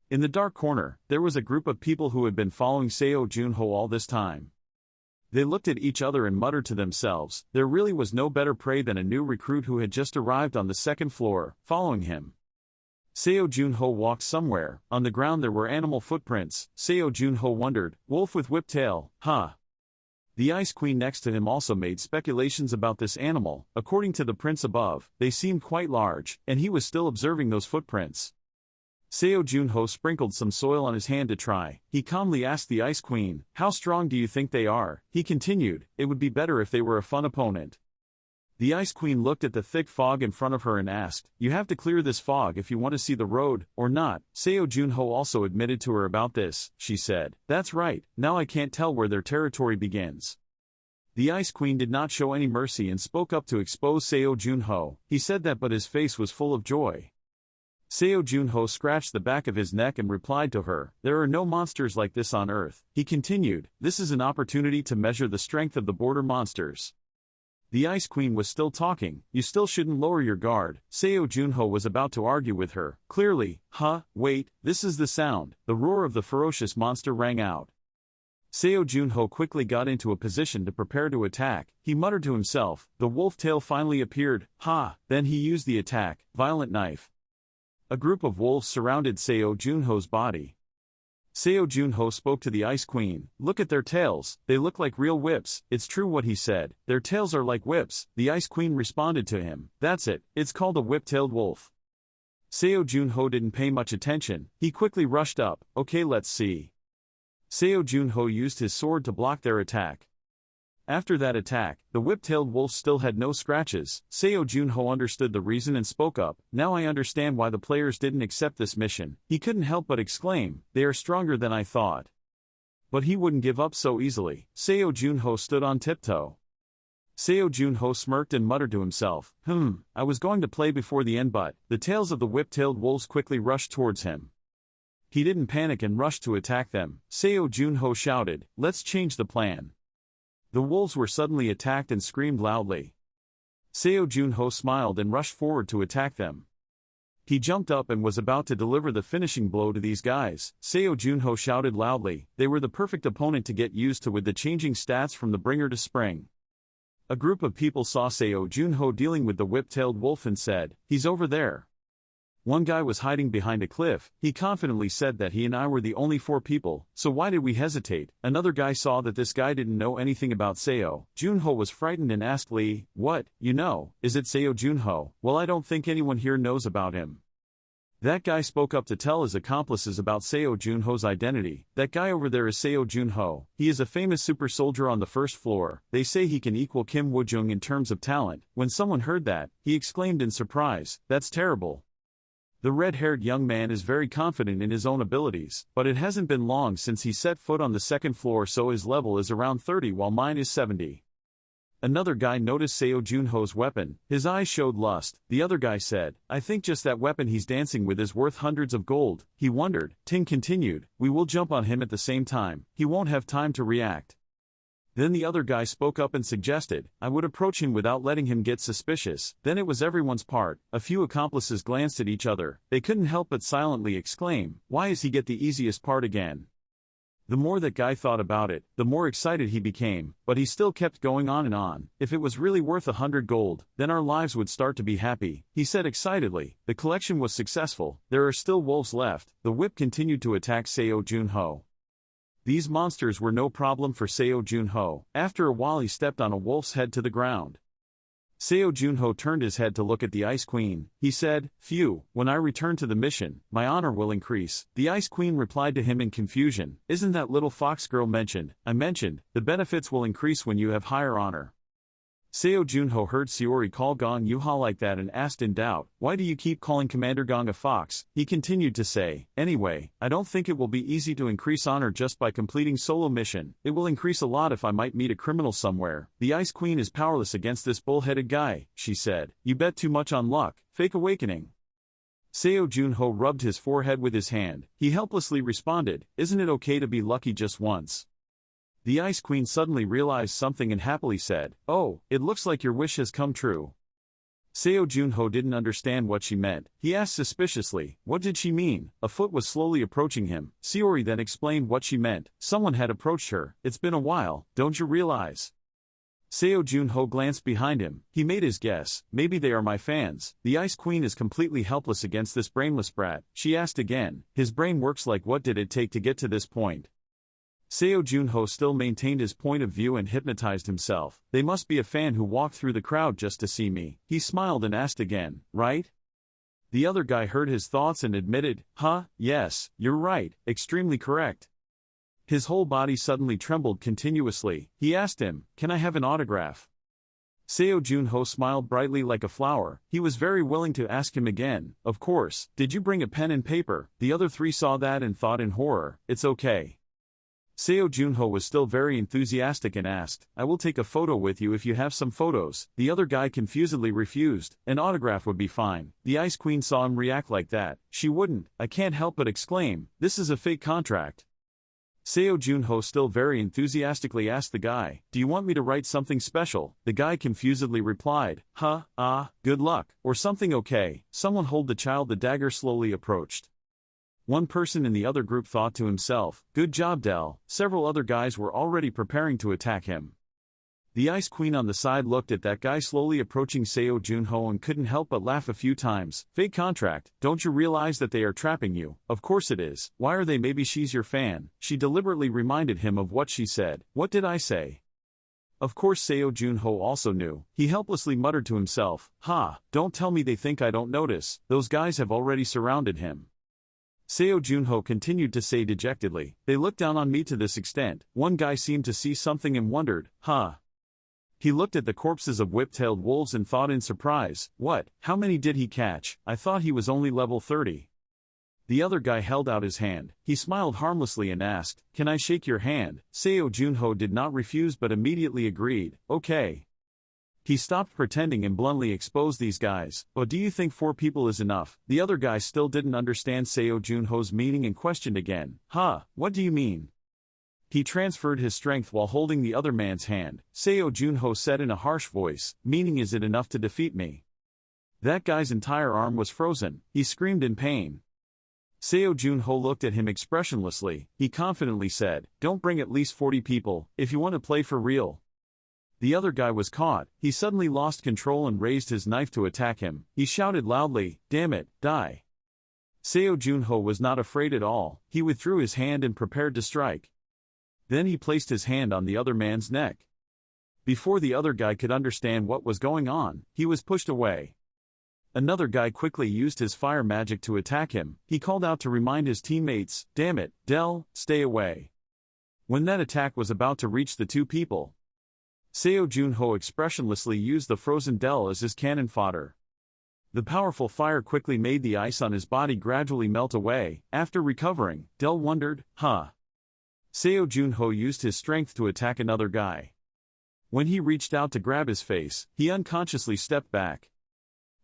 In the dark corner, there was a group of people who had been following Seo Junho all this time. They looked at each other and muttered to themselves, there really was no better prey than a new recruit who had just arrived on the second floor, following him. Seo Junho walked somewhere, on the ground there were animal footprints, Seo Junho wondered, wolf with whip tail, huh? The Ice Queen next to him also made speculations about this animal, according to the prints above, they seemed quite large, and he was still observing those footprints. Seo Junho sprinkled some soil on his hand to try. He calmly asked the Ice Queen, how strong do you think they are? He continued, it would be better if they were a fun opponent. The Ice Queen looked at the thick fog in front of her and asked, you have to clear this fog if you want to see the road, or not? Seo Junho also admitted to her about this, she said, that's right, now I can't tell where their territory begins. The Ice Queen did not show any mercy and spoke up to expose Seo Junho. He said that but his face was full of joy. Seo Junho scratched the back of his neck and replied to her, there are no monsters like this on Earth. He continued, this is an opportunity to measure the strength of the border monsters. The Ice Queen was still talking, you still shouldn't lower your guard. Seo Junho was about to argue with her, clearly, wait, this is the sound, the roar of the ferocious monster rang out. Seo Junho quickly got into a position to prepare to attack, he muttered to himself, the wolf tail finally appeared, then he used the attack, violent knife. A group of wolves surrounded Seo Junho's body. Seo Junho spoke to the Ice Queen, look at their tails, they look like real whips. It's true what he said, their tails are like whips. The Ice Queen responded to him, that's it, it's called a whip-tailed wolf. Seo Junho didn't pay much attention, he quickly rushed up, okay let's see. Seo Junho used his sword to block their attack. After that attack, the whip-tailed wolf still had no scratches. Seo Junho understood the reason and spoke up, now I understand why the players didn't accept this mission. He couldn't help but exclaim, they are stronger than I thought. But he wouldn't give up so easily. Seo Junho stood on tiptoe. Seo Junho smirked and muttered to himself, I was going to play before the end but, the tails of the whip-tailed wolves quickly rushed towards him. He didn't panic and rushed to attack them. Seo Junho shouted, let's change the plan. The wolves were suddenly attacked and screamed loudly. Seo Junho smiled and rushed forward to attack them. He jumped up and was about to deliver the finishing blow to these guys. Seo Junho shouted loudly, they were the perfect opponent to get used to with the changing stats from the bringer to spring. A group of people saw Seo Junho dealing with the whip-tailed wolf and said, he's over there. One guy was hiding behind a cliff, he confidently said that he and I were the only 4 people, so why did we hesitate? Another guy saw that this guy didn't know anything about Seo. Junho was frightened and asked Lee, what, is it Seo Junho? Well I don't think anyone here knows about him. That guy spoke up to tell his accomplices about Seo Junho's identity. That guy over there is Seo Junho, he is a famous super soldier on the first floor, they say he can equal Kim Woo-jung in terms of talent. When someone heard that, he exclaimed in surprise, that's terrible. The red-haired young man is very confident in his own abilities, but it hasn't been long since he set foot on the second floor so his level is around 30 while mine is 70. Another guy noticed Seo Junho's weapon, his eyes showed lust. The other guy said, I think just that weapon he's dancing with is worth hundreds of gold. He wondered. Ting continued, we will jump on him at the same time, he won't have time to react. Then the other guy spoke up and suggested, I would approach him without letting him get suspicious. Then it was everyone's part. A few accomplices glanced at each other. They couldn't help but silently exclaim, why is he get the easiest part again? The more that guy thought about it, the more excited he became, but he still kept going on and on. If it was really worth 100 gold, then our lives would start to be happy, he said excitedly. The collection was successful, there are still wolves left. The whip continued to attack Seo Junho. These monsters were no problem for Seo Junho. After a while he stepped on a wolf's head to the ground. Seo Junho turned his head to look at the Ice Queen. He said, "Phew, when I return to the mission, my honor will increase." The Ice Queen replied to him in confusion, "Isn't that little fox girl mentioned?" "I mentioned, the benefits will increase when you have higher honor." Seo Junho heard Saori call Gong Yuha like that and asked in doubt, "Why do you keep calling Commander Gong a fox?" He continued to say, "Anyway, I don't think it will be easy to increase honor just by completing solo mission. It will increase a lot if I might meet a criminal somewhere." "The Ice Queen is powerless against this bull-headed guy," she said. "You bet too much on luck." Fake awakening. Seo Junho rubbed his forehead with his hand. He helplessly responded, "Isn't it okay to be lucky just once?" The Ice Queen suddenly realized something and happily said, "Oh, it looks like your wish has come true." Seo Junho didn't understand what she meant. He asked suspiciously, what did she mean? A foot was slowly approaching him. Saori then explained what she meant. Someone had approached her. "It's been a while, don't you realize?" Seo Junho glanced behind him. He made his guess. "Maybe they are my fans." The Ice Queen is completely helpless against this brainless brat. She asked again. His brain works like, what did it take to get to this point? Seo Junho still maintained his point of view and hypnotized himself. "They must be a fan who walked through the crowd just to see me." He smiled and asked again, "Right?" The other guy heard his thoughts and admitted, Yes, you're right, extremely correct." His whole body suddenly trembled continuously. He asked him, "Can I have an autograph?" Seo Junho smiled brightly like a flower. He was very willing to ask him again. "Of course, did you bring a pen and paper?" The other three saw that and thought in horror, "It's okay." Seo Junho was still very enthusiastic and asked, "I will take a photo with you if you have some photos." The other guy confusedly refused. An autograph would be fine. The Ice Queen saw him react like that. She wouldn't. I can't help but exclaim, "This is a fake contract." Seo Junho still very enthusiastically asked the guy, "Do you want me to write something special?" The guy confusedly replied, good luck, or something okay. Someone hold the child. The dagger slowly approached. One person in the other group thought to himself, "Good job, Del." Several other guys were already preparing to attack him. The Ice Queen on the side looked at that guy slowly approaching Seo Junho and couldn't help but laugh a few times. "Fake contract, don't you realize that they are trapping you?" "Of course it is. Why are they?" "Maybe she's your fan." She deliberately reminded him of what she said. "What did I say?" Of course Seo Junho also knew. He helplessly muttered to himself, Don't tell me they think I don't notice. Those guys have already surrounded him." Seo Junho continued to say dejectedly, "They look down on me to this extent." One guy seemed to see something and wondered, He looked at the corpses of whip-tailed wolves and thought in surprise, "What? How many did he catch? I thought he was only level 30. The other guy held out his hand. He smiled harmlessly and asked, "Can I shake your hand?" Seo Junho did not refuse but immediately agreed, "Okay." He stopped pretending and bluntly exposed these guys. "But do you think 4 people is enough?" The other guy still didn't understand Seo Junho's meaning and questioned again. What do you mean?" He transferred his strength while holding the other man's hand. Seo Junho said in a harsh voice, "Meaning is it enough to defeat me?" That guy's entire arm was frozen. He screamed in pain. Seo Junho looked at him expressionlessly. He confidently said, "Don't bring at least 40 people, if you want to play for real." The other guy was caught. He suddenly lost control and raised his knife to attack him. He shouted loudly, "Damn it, die." Seo Junho was not afraid at all. He withdrew his hand and prepared to strike. Then he placed his hand on the other man's neck. Before the other guy could understand what was going on, he was pushed away. Another guy quickly used his fire magic to attack him. He called out to remind his teammates, "Damn it, Del, stay away." When that attack was about to reach the 2 people, Seo Junho expressionlessly used the frozen Del as his cannon fodder. The powerful fire quickly made the ice on his body gradually melt away. After recovering, Del wondered, Seo Junho used his strength to attack another guy. When he reached out to grab his face, he unconsciously stepped back.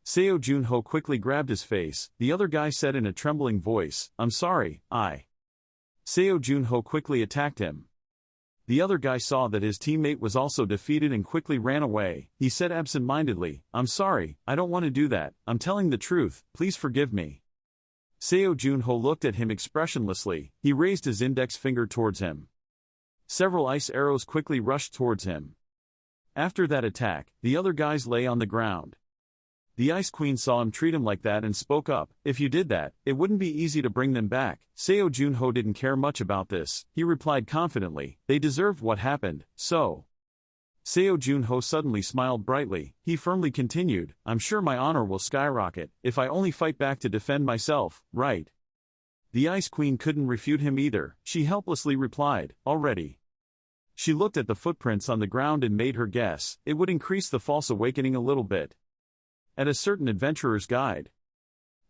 Seo Junho quickly grabbed his face. The other guy said in a trembling voice, "I'm sorry, Seo Junho quickly attacked him. The other guy saw that his teammate was also defeated and quickly ran away. He said absent-mindedly, "I'm sorry, I don't want to do that. I'm telling the truth, please forgive me." Seo Junho looked at him expressionlessly. He raised his index finger towards him. Several ice arrows quickly rushed towards him. After that attack, the other guys lay on the ground. The Ice Queen saw him treat him like that and spoke up. If you did that, it wouldn't be easy to bring them back. Seo Junho didn't care much about this. He replied confidently, they deserved what happened, so. Seo Junho suddenly smiled brightly. He firmly continued, I'm sure my honor will skyrocket, if I only fight back to defend myself, right? The Ice Queen couldn't refute him either. She helplessly replied, already. She looked at the footprints on the ground and made her guess. It would increase the false awakening a little bit. At a certain adventurer's guide.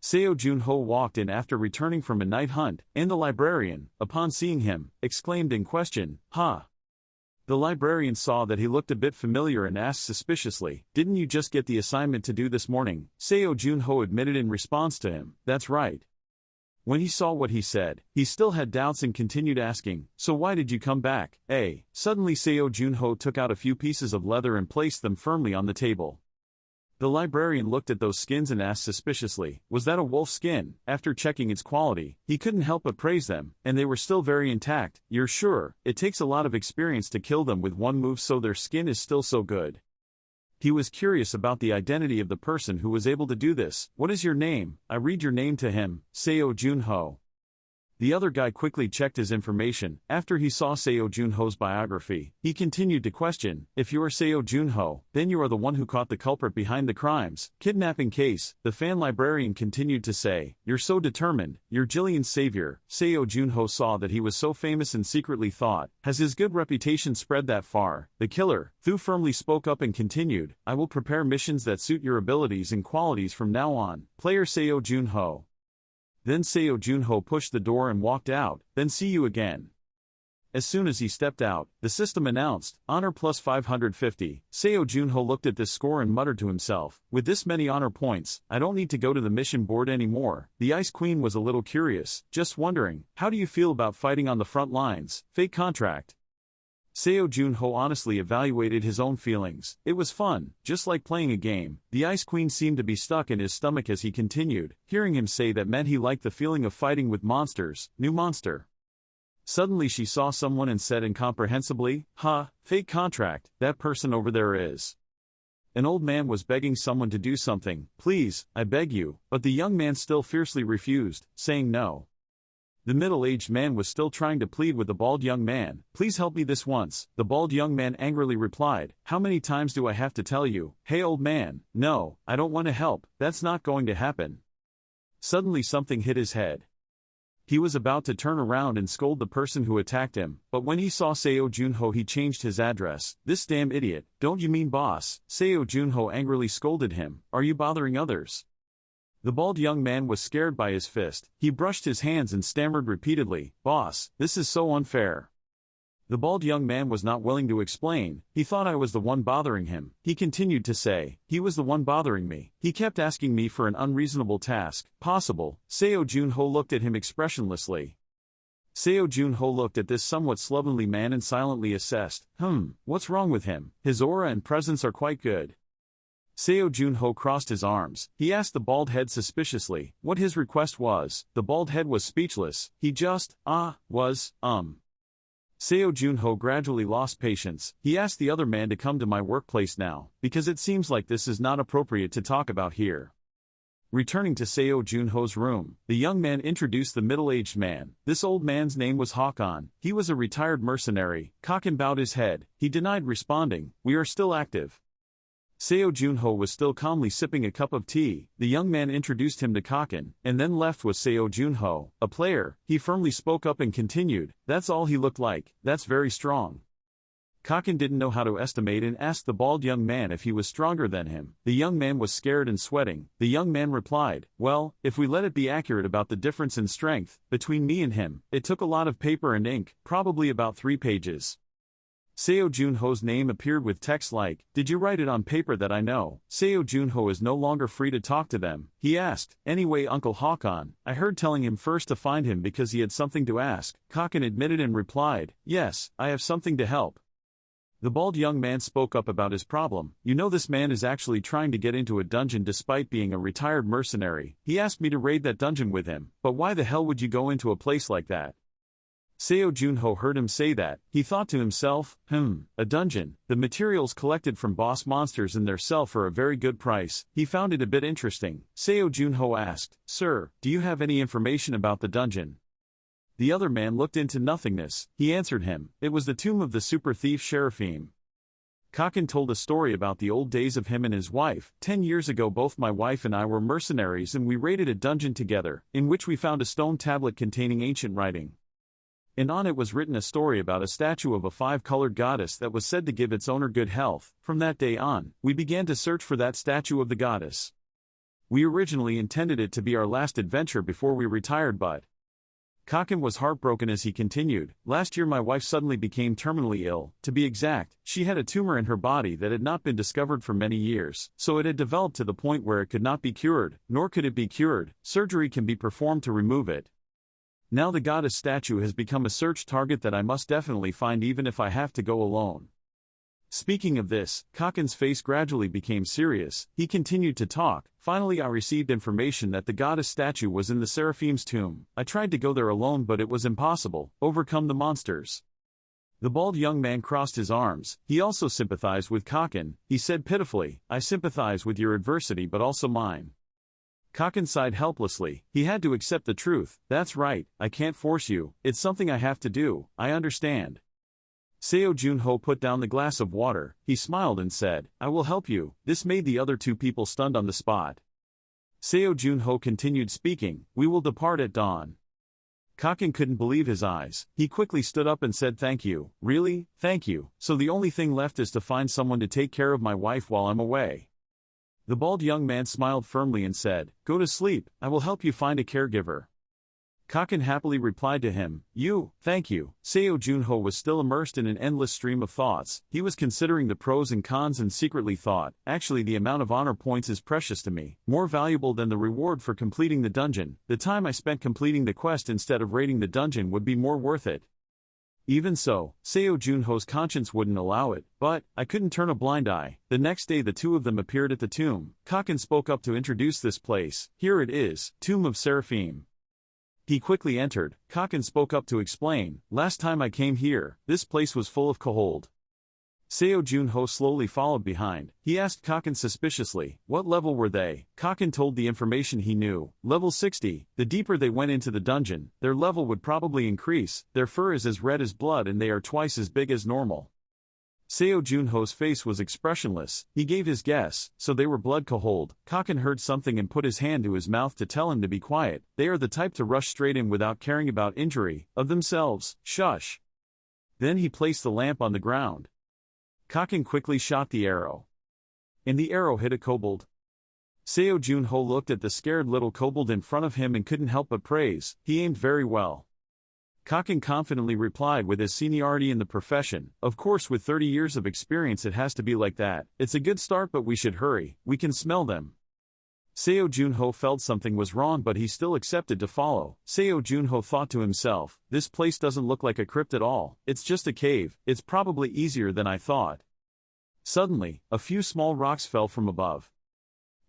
Seo Junho walked in after returning from a night hunt, and the librarian, upon seeing him, exclaimed in question, "Ha!" The librarian saw that he looked a bit familiar and asked suspiciously, didn't you just get the assignment to do this morning? Seo Junho admitted in response to him, that's right. When he saw what he said, he still had doubts and continued asking, so why did you come back, eh? Suddenly Seo Junho took out a few pieces of leather and placed them firmly on the table. The librarian looked at those skins and asked suspiciously, was that a wolf skin? After checking its quality, he couldn't help but praise them, and they were still very intact. You're sure? It takes a lot of experience to kill them with one move, so their skin is still so good. He was curious about the identity of the person who was able to do this. What is your name? I read your name to him, Seo Junho. The other guy quickly checked his information. After he saw Seo Junho's biography, he continued to question, if you are Seo Junho, then you are the one who caught the culprit behind the crimes. Kidnapping case, the fan librarian continued to say, you're so determined, you're Jillian's savior. Seo Junho saw that he was so famous and secretly thought, has his good reputation spread that far? The killer, Thu firmly spoke up and continued, I will prepare missions that suit your abilities and qualities from now on. Player Seo Junho. Then Seo Junho pushed the door and walked out, then see you again. As soon as he stepped out, the system announced, honor plus 550. Seo Junho looked at this score and muttered to himself, with this many honor points, I don't need to go to the mission board anymore. The Ice Queen was a little curious, just wondering, how do you feel about fighting on the front lines? Fake contract. Seo Junho honestly evaluated his own feelings. It was fun, just like playing a game. The Ice Queen seemed to be stuck in his stomach as he continued. Hearing him say that meant he liked the feeling of fighting with monsters. New monster. Suddenly she saw someone and said incomprehensibly, fake contract, that person over there is. An old man was begging someone to do something. Please, I beg you, but the young man still fiercely refused, saying no. The middle-aged man was still trying to plead with the bald young man. Please help me this once. The bald young man angrily replied, how many times do I have to tell you? Hey old man, no, I don't want to help, that's not going to happen. Suddenly something hit his head. He was about to turn around and scold the person who attacked him, but when he saw Seo Junho he changed his address. This damn idiot, don't you mean boss? Seo Junho angrily scolded him, are you bothering others? The bald young man was scared by his fist. He brushed his hands and stammered repeatedly, boss, this is so unfair. The bald young man was not willing to explain. He thought I was the one bothering him. He continued to say, he was the one bothering me. He kept asking me for an unreasonable task. Possible. Seo Junho looked at him expressionlessly. Seo Junho looked at this somewhat slovenly man and silently assessed, what's wrong with him? His aura and presence are quite good. Seo Junho crossed his arms. He asked the bald head suspiciously what his request was. The bald head was speechless. He just, was. Seo Junho gradually lost patience. He asked the other man to come to my workplace now, because it seems like this is not appropriate to talk about here. Returning to Seo Junho's room, the young man introduced the middle-aged man. This old man's name was Hakan. He was a retired mercenary. Hakan bowed his head. He denied responding. We are still active. Seo Junho was still calmly sipping a cup of tea. The young man introduced him to Kaken, and then left with Seo Junho. A player, he firmly spoke up and continued, that's all he looked like, that's very strong. Kaken didn't know how to estimate and asked the bald young man if he was stronger than him. The young man was scared and sweating. The young man replied, well, if we let it be accurate about the difference in strength, between me and him, it took a lot of paper and ink, probably about 3 pages. Seo Junho's name appeared with text like, did you write it on paper that I know? Seo Junho is no longer free to talk to them. He asked, anyway Uncle Hakan, I heard telling him first to find him because he had something to ask. Kaken admitted and replied, yes, I have something to help. The bald young man spoke up about his problem. You know, this man is actually trying to get into a dungeon despite being a retired mercenary. He asked me to raid that dungeon with him, but why the hell would you go into a place like that? Seo Junho heard him say that. He thought to himself, a dungeon. The materials collected from boss monsters in there sell for a very good price. He found it a bit interesting. Seo Junho asked, Sir, do you have any information about the dungeon? The other man looked into nothingness. He answered him, it was the tomb of the super thief Sheraphim. Kakin told a story about the old days of him and his wife. 10 years ago both my wife and I were mercenaries and we raided a dungeon together, in which we found a stone tablet containing ancient writing. And on it was written a story about a statue of a 5-colored goddess that was said to give its owner good health. From that day on, we began to search for that statue of the goddess. We originally intended it to be our last adventure before we retired, but Kakin was heartbroken as he continued. Last year my wife suddenly became terminally ill. To be exact, she had a tumor in her body that had not been discovered for many years, so it had developed to the point where it could not be cured, nor could it be cured. Surgery can be performed to remove it. Now the goddess statue has become a search target that I must definitely find even if I have to go alone. Speaking of this, Kakin's face gradually became serious. He continued to talk. Finally I received information that the goddess statue was in the Seraphim's tomb. I tried to go there alone but it was impossible. Overcome the monsters. The bald young man crossed his arms. He also sympathized with Kakin. He said pitifully, I sympathize with your adversity but also mine. Kakin sighed helplessly. He had to accept the truth. That's right, I can't force you. It's something I have to do. I understand. Seo Junho put down the glass of water. He smiled and said, I will help you. This made the other two people stunned on the spot. Seo Junho continued speaking, we will depart at dawn. Kakin couldn't believe his eyes. He quickly stood up and said thank you. Really? Thank you. So the only thing left is to find someone to take care of my wife while I'm away. The bald young man smiled firmly and said, go to sleep, I will help you find a caregiver. Kakin happily replied to him, thank you. Seo Junho was still immersed in an endless stream of thoughts. He was considering the pros and cons and secretly thought, actually the amount of honor points is precious to me, more valuable than the reward for completing the dungeon. The time I spent completing the quest instead of raiding the dungeon would be more worth it. Even so, Seo Junho's conscience wouldn't allow it, but I couldn't turn a blind eye. The next day the two of them appeared at the tomb. Kakin spoke up to introduce this place. Here it is, Tomb of Seraphim. He quickly entered. Kakin spoke up to explain, last time I came here, this place was full of cold. Seo Junho slowly followed behind. He asked Kakin suspiciously, what level were they? Kakin told the information he knew. Level 60. The deeper they went into the dungeon, their level would probably increase. Their fur is as red as blood and they are twice as big as normal. Seo Junho's face was expressionless. He gave his guess, so they were blood cold. Kakin heard something and put his hand to his mouth to tell him to be quiet. They are the type to rush straight in without caring about injury of themselves. Shush. Then he placed the lamp on the ground. Kakin quickly shot the arrow. And the arrow hit a kobold. Seo Junho looked at the scared little kobold in front of him and couldn't help but praise. He aimed very well. Kakin confidently replied with his seniority in the profession, of course with 30 years of experience it has to be like that. It's a good start but we should hurry, we can smell them. Seo Junho felt something was wrong but he still accepted to follow. Seo Junho thought to himself, this place doesn't look like a crypt at all, it's just a cave, it's probably easier than I thought. Suddenly, a few small rocks fell from above.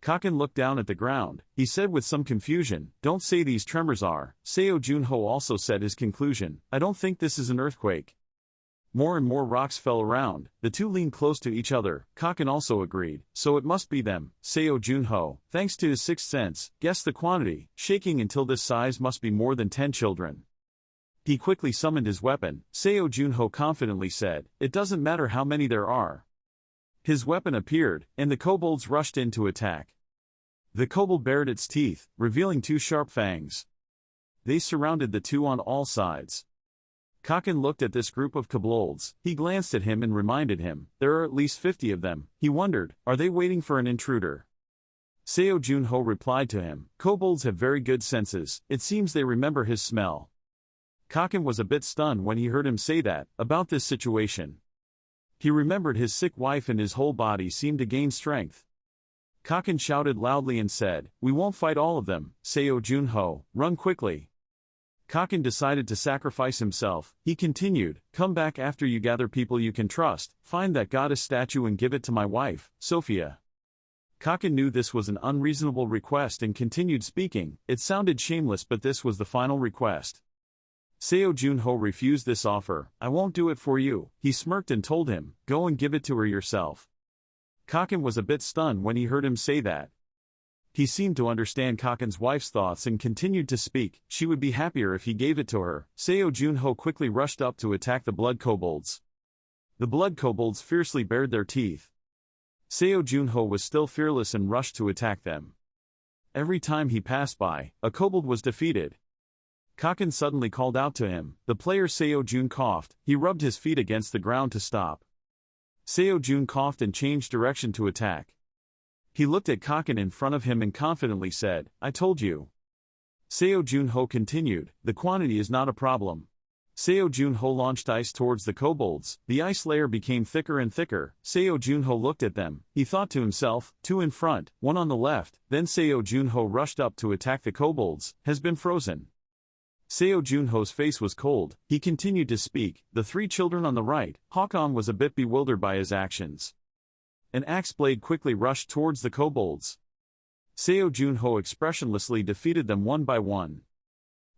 Kakin looked down at the ground. He said with some confusion, don't say these tremors are. Seo Junho also said his conclusion, I don't think this is an earthquake. More and more rocks fell around. The two leaned close to each other. Kakin also agreed, so it must be them. Seo Junho, thanks to his sixth sense, guessed the quantity. Shaking until this size must be more than 10 children. He quickly summoned his weapon. Seo Junho confidently said, it doesn't matter how many there are. His weapon appeared, and the kobolds rushed in to attack. The kobold bared its teeth, revealing 2 sharp fangs. They surrounded the two on all sides. Kakin looked at this group of kobolds. He glanced at him and reminded him, there are at least 50 of them. He wondered, are they waiting for an intruder? Seo Junho replied to him, kobolds have very good senses, it seems they remember his smell. Kakin was a bit stunned when he heard him say that, about this situation. He remembered his sick wife and his whole body seemed to gain strength. Kakin shouted loudly and said, we won't fight all of them. Seo Junho, run quickly. Kakin decided to sacrifice himself. He continued, "Come back after you gather people you can trust, find that goddess statue and give it to my wife, Sophia." Kakin knew this was an unreasonable request and continued speaking. It sounded shameless, but this was the final request. Seo Junho refused this offer. "I won't do it for you," he smirked and told him, "Go and give it to her yourself." Kakin was a bit stunned when he heard him say that. He seemed to understand Kakin's wife's thoughts and continued to speak. She would be happier if he gave it to her. Seo Junho quickly rushed up to attack the blood kobolds. The blood kobolds fiercely bared their teeth. Seo Junho was still fearless and rushed to attack them. Every time he passed by, a kobold was defeated. Kakin suddenly called out to him. The player Seo Jun coughed. He rubbed his feet against the ground to stop. Seo Jun coughed and changed direction to attack. He looked at Kakin in front of him and confidently said, "I told you." Seo Junho continued, "The quantity is not a problem." Seo Junho launched ice towards the kobolds. The ice layer became thicker and thicker. Seo Junho looked at them. He thought to himself, two in front, one on the left. Then Seo Junho rushed up to attack the kobolds. Has been frozen. Seo Junho's face was cold. He continued to speak. The three children on the right. Hawkon was a bit bewildered by his actions. An axe blade quickly rushed towards the kobolds. Seo Junho expressionlessly defeated them one by one.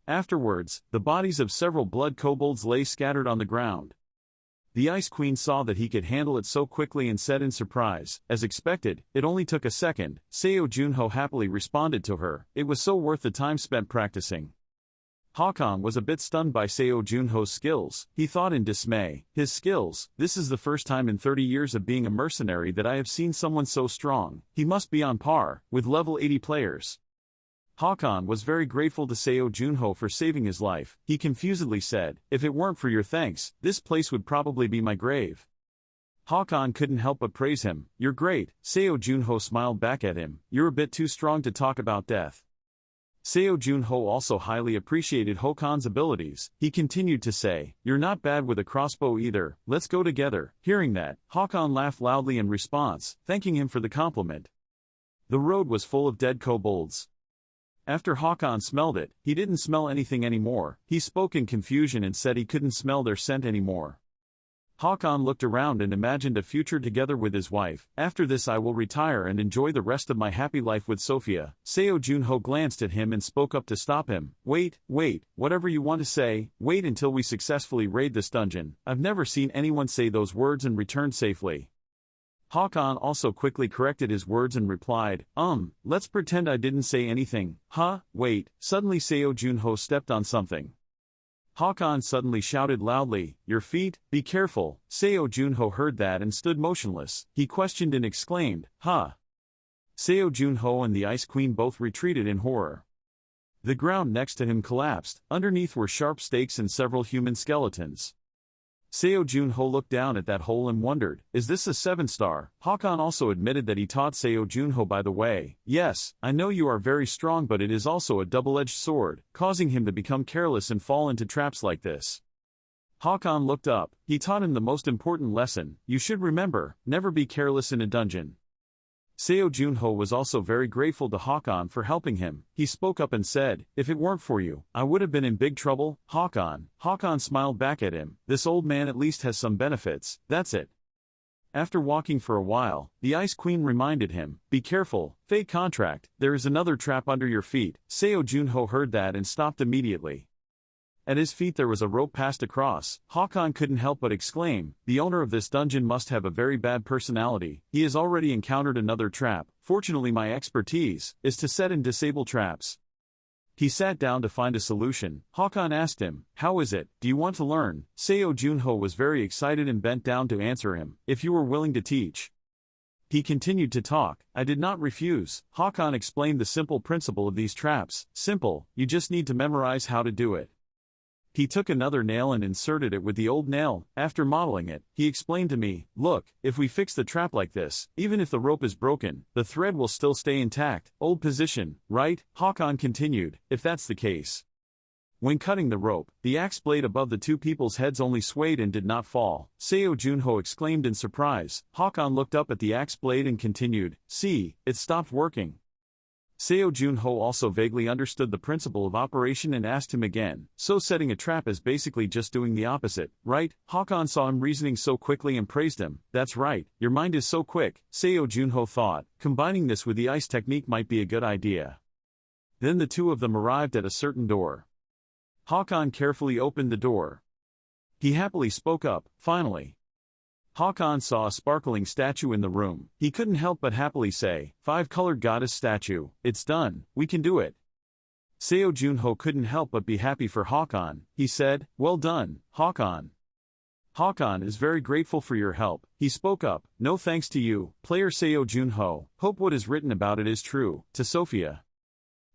Afterwards, the bodies of several blood kobolds lay scattered on the ground. The Ice Queen saw that he could handle it so quickly and said in surprise, "As expected, it only took a second." Seo Junho happily responded to her, "It was so worth the time spent practicing." Hawkon was a bit stunned by Seo Junho's skills. He thought in dismay, "His skills, this is the first time in 30 years of being a mercenary that I have seen someone so strong. He must be on par with level 80 players." Hawkon was very grateful to Seo Junho for saving his life. He confusedly said, "If it weren't for your thanks, this place would probably be my grave." Hawkon couldn't help but praise him. "You're great." Seo Junho smiled back at him. "You're a bit too strong to talk about death." Seo Junho also highly appreciated Hawkon's abilities. He continued to say, "You're not bad with a crossbow either, let's go together." Hearing that, Hawkon laughed loudly in response, thanking him for the compliment. The road was full of dead kobolds. After Hawkon smelled it, he didn't smell anything anymore. He spoke in confusion and said he couldn't smell their scent anymore. Hawkon looked around and imagined a future together with his wife. "After this I will retire and enjoy the rest of my happy life with Sophia." Seo Junho glanced at him and spoke up to stop him. Wait, whatever you want to say, wait until we successfully raid this dungeon. I've never seen anyone say those words and return safely." Hawkon also quickly corrected his words and replied, let's pretend I didn't say anything." Wait, suddenly Seo Junho stepped on something. Hawkon suddenly shouted loudly, "Your feet, be careful." Seo Junho heard that and stood motionless. He questioned and exclaimed, "Huh?" Seo Junho and the Ice Queen both retreated in horror. The ground next to him collapsed. Underneath were sharp stakes and several human skeletons. Seo Junho looked down at that hole and wondered, "Is this a 7-star? Hawkon also admitted that he taught Seo Junho by the way. "Yes, I know you are very strong, but it is also a double-edged sword," causing him to become careless and fall into traps like this. Hawkon looked up. He taught him the most important lesson. You should remember, never be careless in a dungeon. Seo Junho was also very grateful to Hawkon for helping him. He spoke up and said, "If it weren't for you, I would have been in big trouble." Hawkon smiled back at him. "This old man at least has some benefits, that's it." After walking for a while, the Ice Queen reminded him, "Be careful, fake contract, there is another trap under your feet." Seo Junho heard that and stopped immediately. At his feet there was a rope passed across. Hawkon couldn't help but exclaim, "The owner of this dungeon must have a very bad personality. He has already encountered another trap. Fortunately my expertise is to set and disable traps." He sat down to find a solution. Hawkon asked him, "How is it? Do you want to learn?" Seo Junho was very excited and bent down to answer him, "If you were willing to teach." He continued to talk. "I did not refuse." Hawkon explained the simple principle of these traps. "Simple, you just need to memorize how to do it." He took another nail and inserted it with the old nail. After modeling it, he explained to me, "Look, if we fix the trap like this, even if the rope is broken, the thread will still stay intact." Old position, right? Hawkon continued, "If that's the case." When cutting the rope, the axe blade above the two people's heads only swayed and did not fall. Seo Junho exclaimed in surprise. Hawkon looked up at the axe blade and continued, "See, it stopped working." Seo Junho also vaguely understood the principle of operation and asked him again, so setting a trap is basically just doing the opposite, right? Hakan saw him reasoning so quickly and praised him. That's right, your mind is so quick, Seo Junho thought. Combining this with the ice technique might be a good idea. Then the two of them arrived at a certain door. Hakan carefully opened the door. He happily spoke up, finally. Hakan saw a sparkling statue in the room. He couldn't help but happily say, "Five-colored goddess statue, it's done, we can do it." Seo Junho couldn't help but be happy for Hakan. He said, "Well done, Hakan." Hakan is very grateful for your help. He spoke up, "No thanks to you, player Seo Junho. Hope what is written about it is true." To Sophia.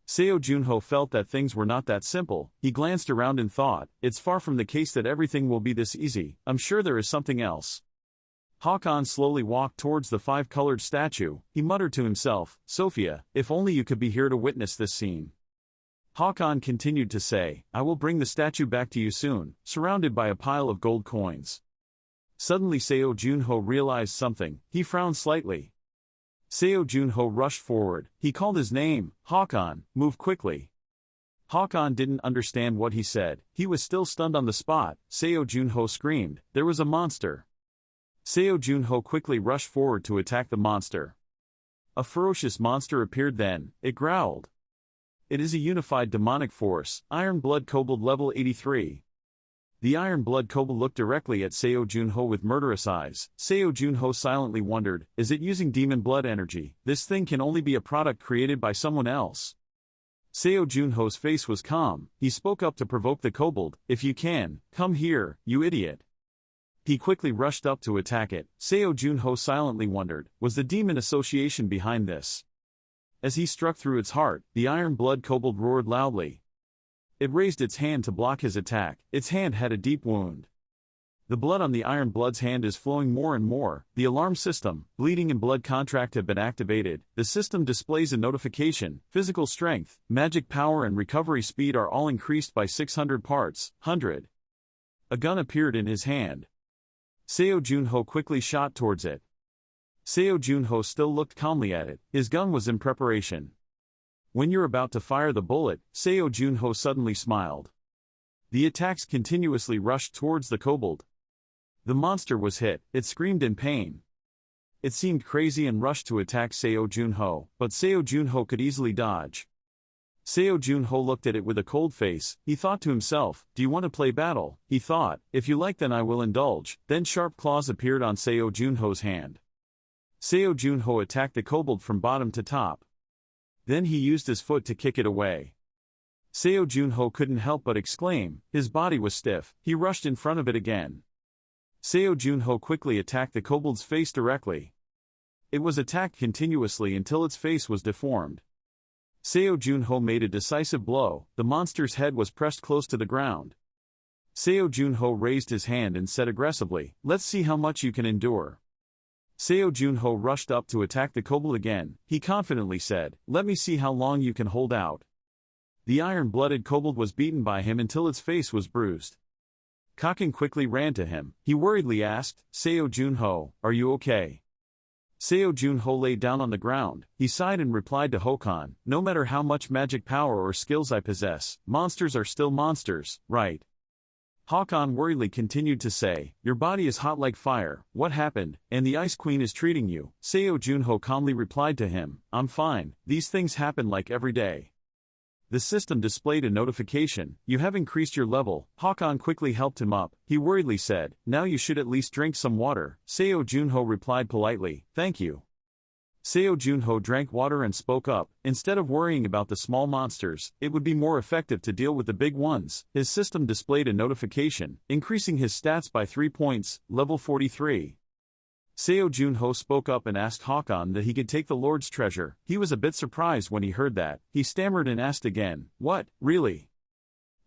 Seo Junho felt that things were not that simple. He glanced around and thought, it's far from the case that everything will be this easy. I'm sure there is something else. Hakan slowly walked towards the five-colored statue. He muttered to himself, "Sophia, if only you could be here to witness this scene." Hakan continued to say, "I will bring the statue back to you soon," surrounded by a pile of gold coins. Suddenly Seo Junho realized something. He frowned slightly. Seo Junho rushed forward. He called his name, "Hakan, move quickly." Hakan didn't understand what he said. He was still stunned on the spot. Seo Junho screamed, "There was a monster." Seo Junho quickly rushed forward to attack the monster. A ferocious monster appeared then. It growled. It is a unified demonic force, Iron Blood Kobold level 83. The Iron Blood Kobold looked directly at Seo Junho with murderous eyes. Seo Junho silently wondered, is it using demon blood energy? This thing can only be a product created by someone else. Seo Junho's face was calm. He spoke up to provoke the kobold, "If you can, come here, you idiot." He quickly rushed up to attack it. Seo Junho silently wondered, was the demon association behind this? As he struck through its heart, the Iron Blood Kobold roared loudly. It raised its hand to block his attack. Its hand had a deep wound. The blood on the Iron Blood's hand is flowing more and more. The alarm system, bleeding and blood contract have been activated. The system displays a notification. Physical strength, magic power and recovery speed are all increased by 600 parts. 100. A gun appeared in his hand. Seo Junho quickly shot towards it. Seo Junho still looked calmly at it. His gun was in preparation. When you're about to fire the bullet, Seo Junho suddenly smiled. The attacks continuously rushed towards the kobold. The monster was hit. It screamed in pain. It seemed crazy and rushed to attack Seo Junho, but Seo Junho could easily dodge. Seo Junho looked at it with a cold face. He thought to himself, "Do you want to play battle?" He thought, "If you like then I will indulge." Then sharp claws appeared on Seo Junho's hand. Seo Junho attacked the kobold from bottom to top. Then he used his foot to kick it away. Seo Junho couldn't help but exclaim. His body was stiff. He rushed in front of it again. Seo Junho quickly attacked the kobold's face directly. It was attacked continuously until its face was deformed. Seo Junho made a decisive blow. The monster's head was pressed close to the ground. Seo Junho raised his hand and said aggressively, "Let's see how much you can endure." Seo Junho rushed up to attack the kobold again. He confidently said, "Let me see how long you can hold out." The iron-blooded kobold was beaten by him until its face was bruised. Kaken quickly ran to him. He worriedly asked, "Seo Junho, are you okay?" Seo Junho lay down on the ground. He sighed and replied to Hakan, "No matter how much magic power or skills I possess, monsters are still monsters, right?" Hakan worriedly continued to say, "Your body is hot like fire. What happened? And the Ice Queen is treating you." Seo Junho calmly replied to him, "I'm fine. These things happen like every day." The system displayed a notification, "You have increased your level." Hakan quickly helped him up. He worriedly said, "Now you should at least drink some water." Seo Junho replied politely, "Thank you." Seo Junho drank water and spoke up, "Instead of worrying about the small monsters, it would be more effective to deal with the big ones." His system displayed a notification, increasing his stats by 3 points, level 43. Seo Junho spoke up and asked Hakan that he could take the Lord's treasure. He was a bit surprised when he heard that. He stammered and asked again, "What, really?"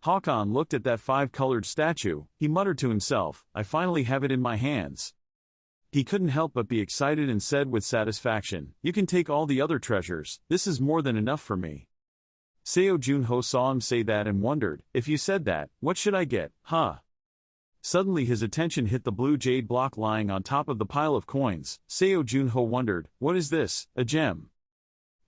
Hakan looked at that 5-colored statue. He muttered to himself, "I finally have it in my hands." He couldn't help but be excited and said with satisfaction, "You can take all the other treasures. This is more than enough for me." Seo Junho saw him say that and wondered, "If you said that, what should I get, huh?" Suddenly his attention hit the blue jade block lying on top of the pile of coins. Seo Junho wondered, "What is this, a gem?"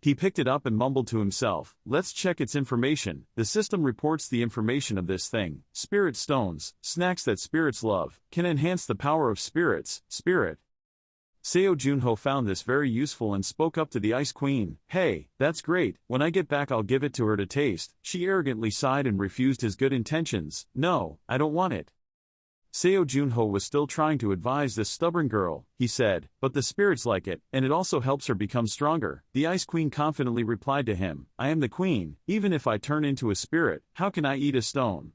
He picked it up and mumbled to himself, let's check its information. The system reports the information of this thing. Spirit stones, snacks that spirits love, can enhance the power of spirits. Spirit. Seo Junho found this very useful and spoke up to the Ice Queen. Hey, that's great, when I get back I'll give it to her to taste. She arrogantly sighed and refused his good intentions. No, I don't want it. Seo Junho was still trying to advise this stubborn girl. He said, but the spirits like it, and it also helps her become stronger. The Ice Queen confidently replied to him, I am the queen, even if I turn into a spirit, how can I eat a stone?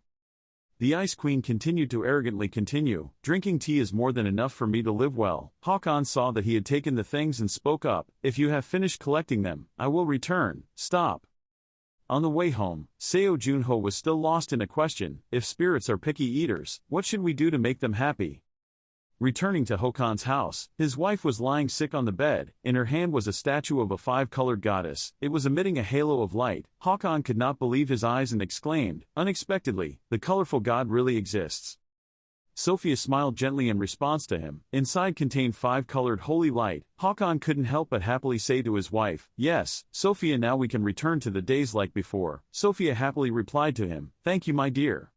The Ice Queen continued to arrogantly continue, drinking tea is more than enough for me to live well. Hakan saw that he had taken the things and spoke up, if you have finished collecting them, I will return. Stop. On the way home, Seo Junho was still lost in a question, if spirits are picky eaters, what should we do to make them happy? Returning to Hokan's house, his wife was lying sick on the bed, in her hand was a statue of a five-colored goddess, it was emitting a halo of light. Hakan could not believe his eyes and exclaimed, unexpectedly, the colorful god really exists. Sophia smiled gently in response to him. Inside contained five-colored holy light. Hakan couldn't help but happily say to his wife, yes, Sophia, now we can return to the days like before. Sophia happily replied to him, thank you my dear.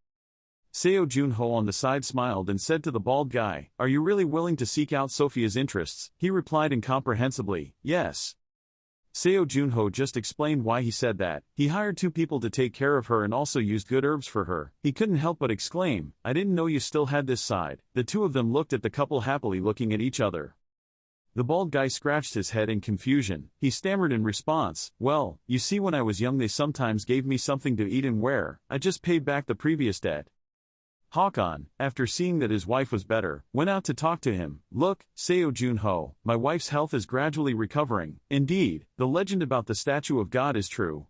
Seo Junho on the side smiled and said to the bald guy, are you really willing to seek out Sophia's interests? He replied incomprehensibly, yes. Seo Junho just explained why he said that. He hired 2 people to take care of her and also used good herbs for her. He couldn't help but exclaim, I didn't know you still had this side. The 2 of them looked at the couple happily looking at each other. The bald guy scratched his head in confusion. He stammered in response, well, you see when I was young they sometimes gave me something to eat and wear. I just paid back the previous debt. Hakan, after seeing that his wife was better, went out to talk to him. Look, Seo Junho, my wife's health is gradually recovering. Indeed, the legend about the statue of God is true.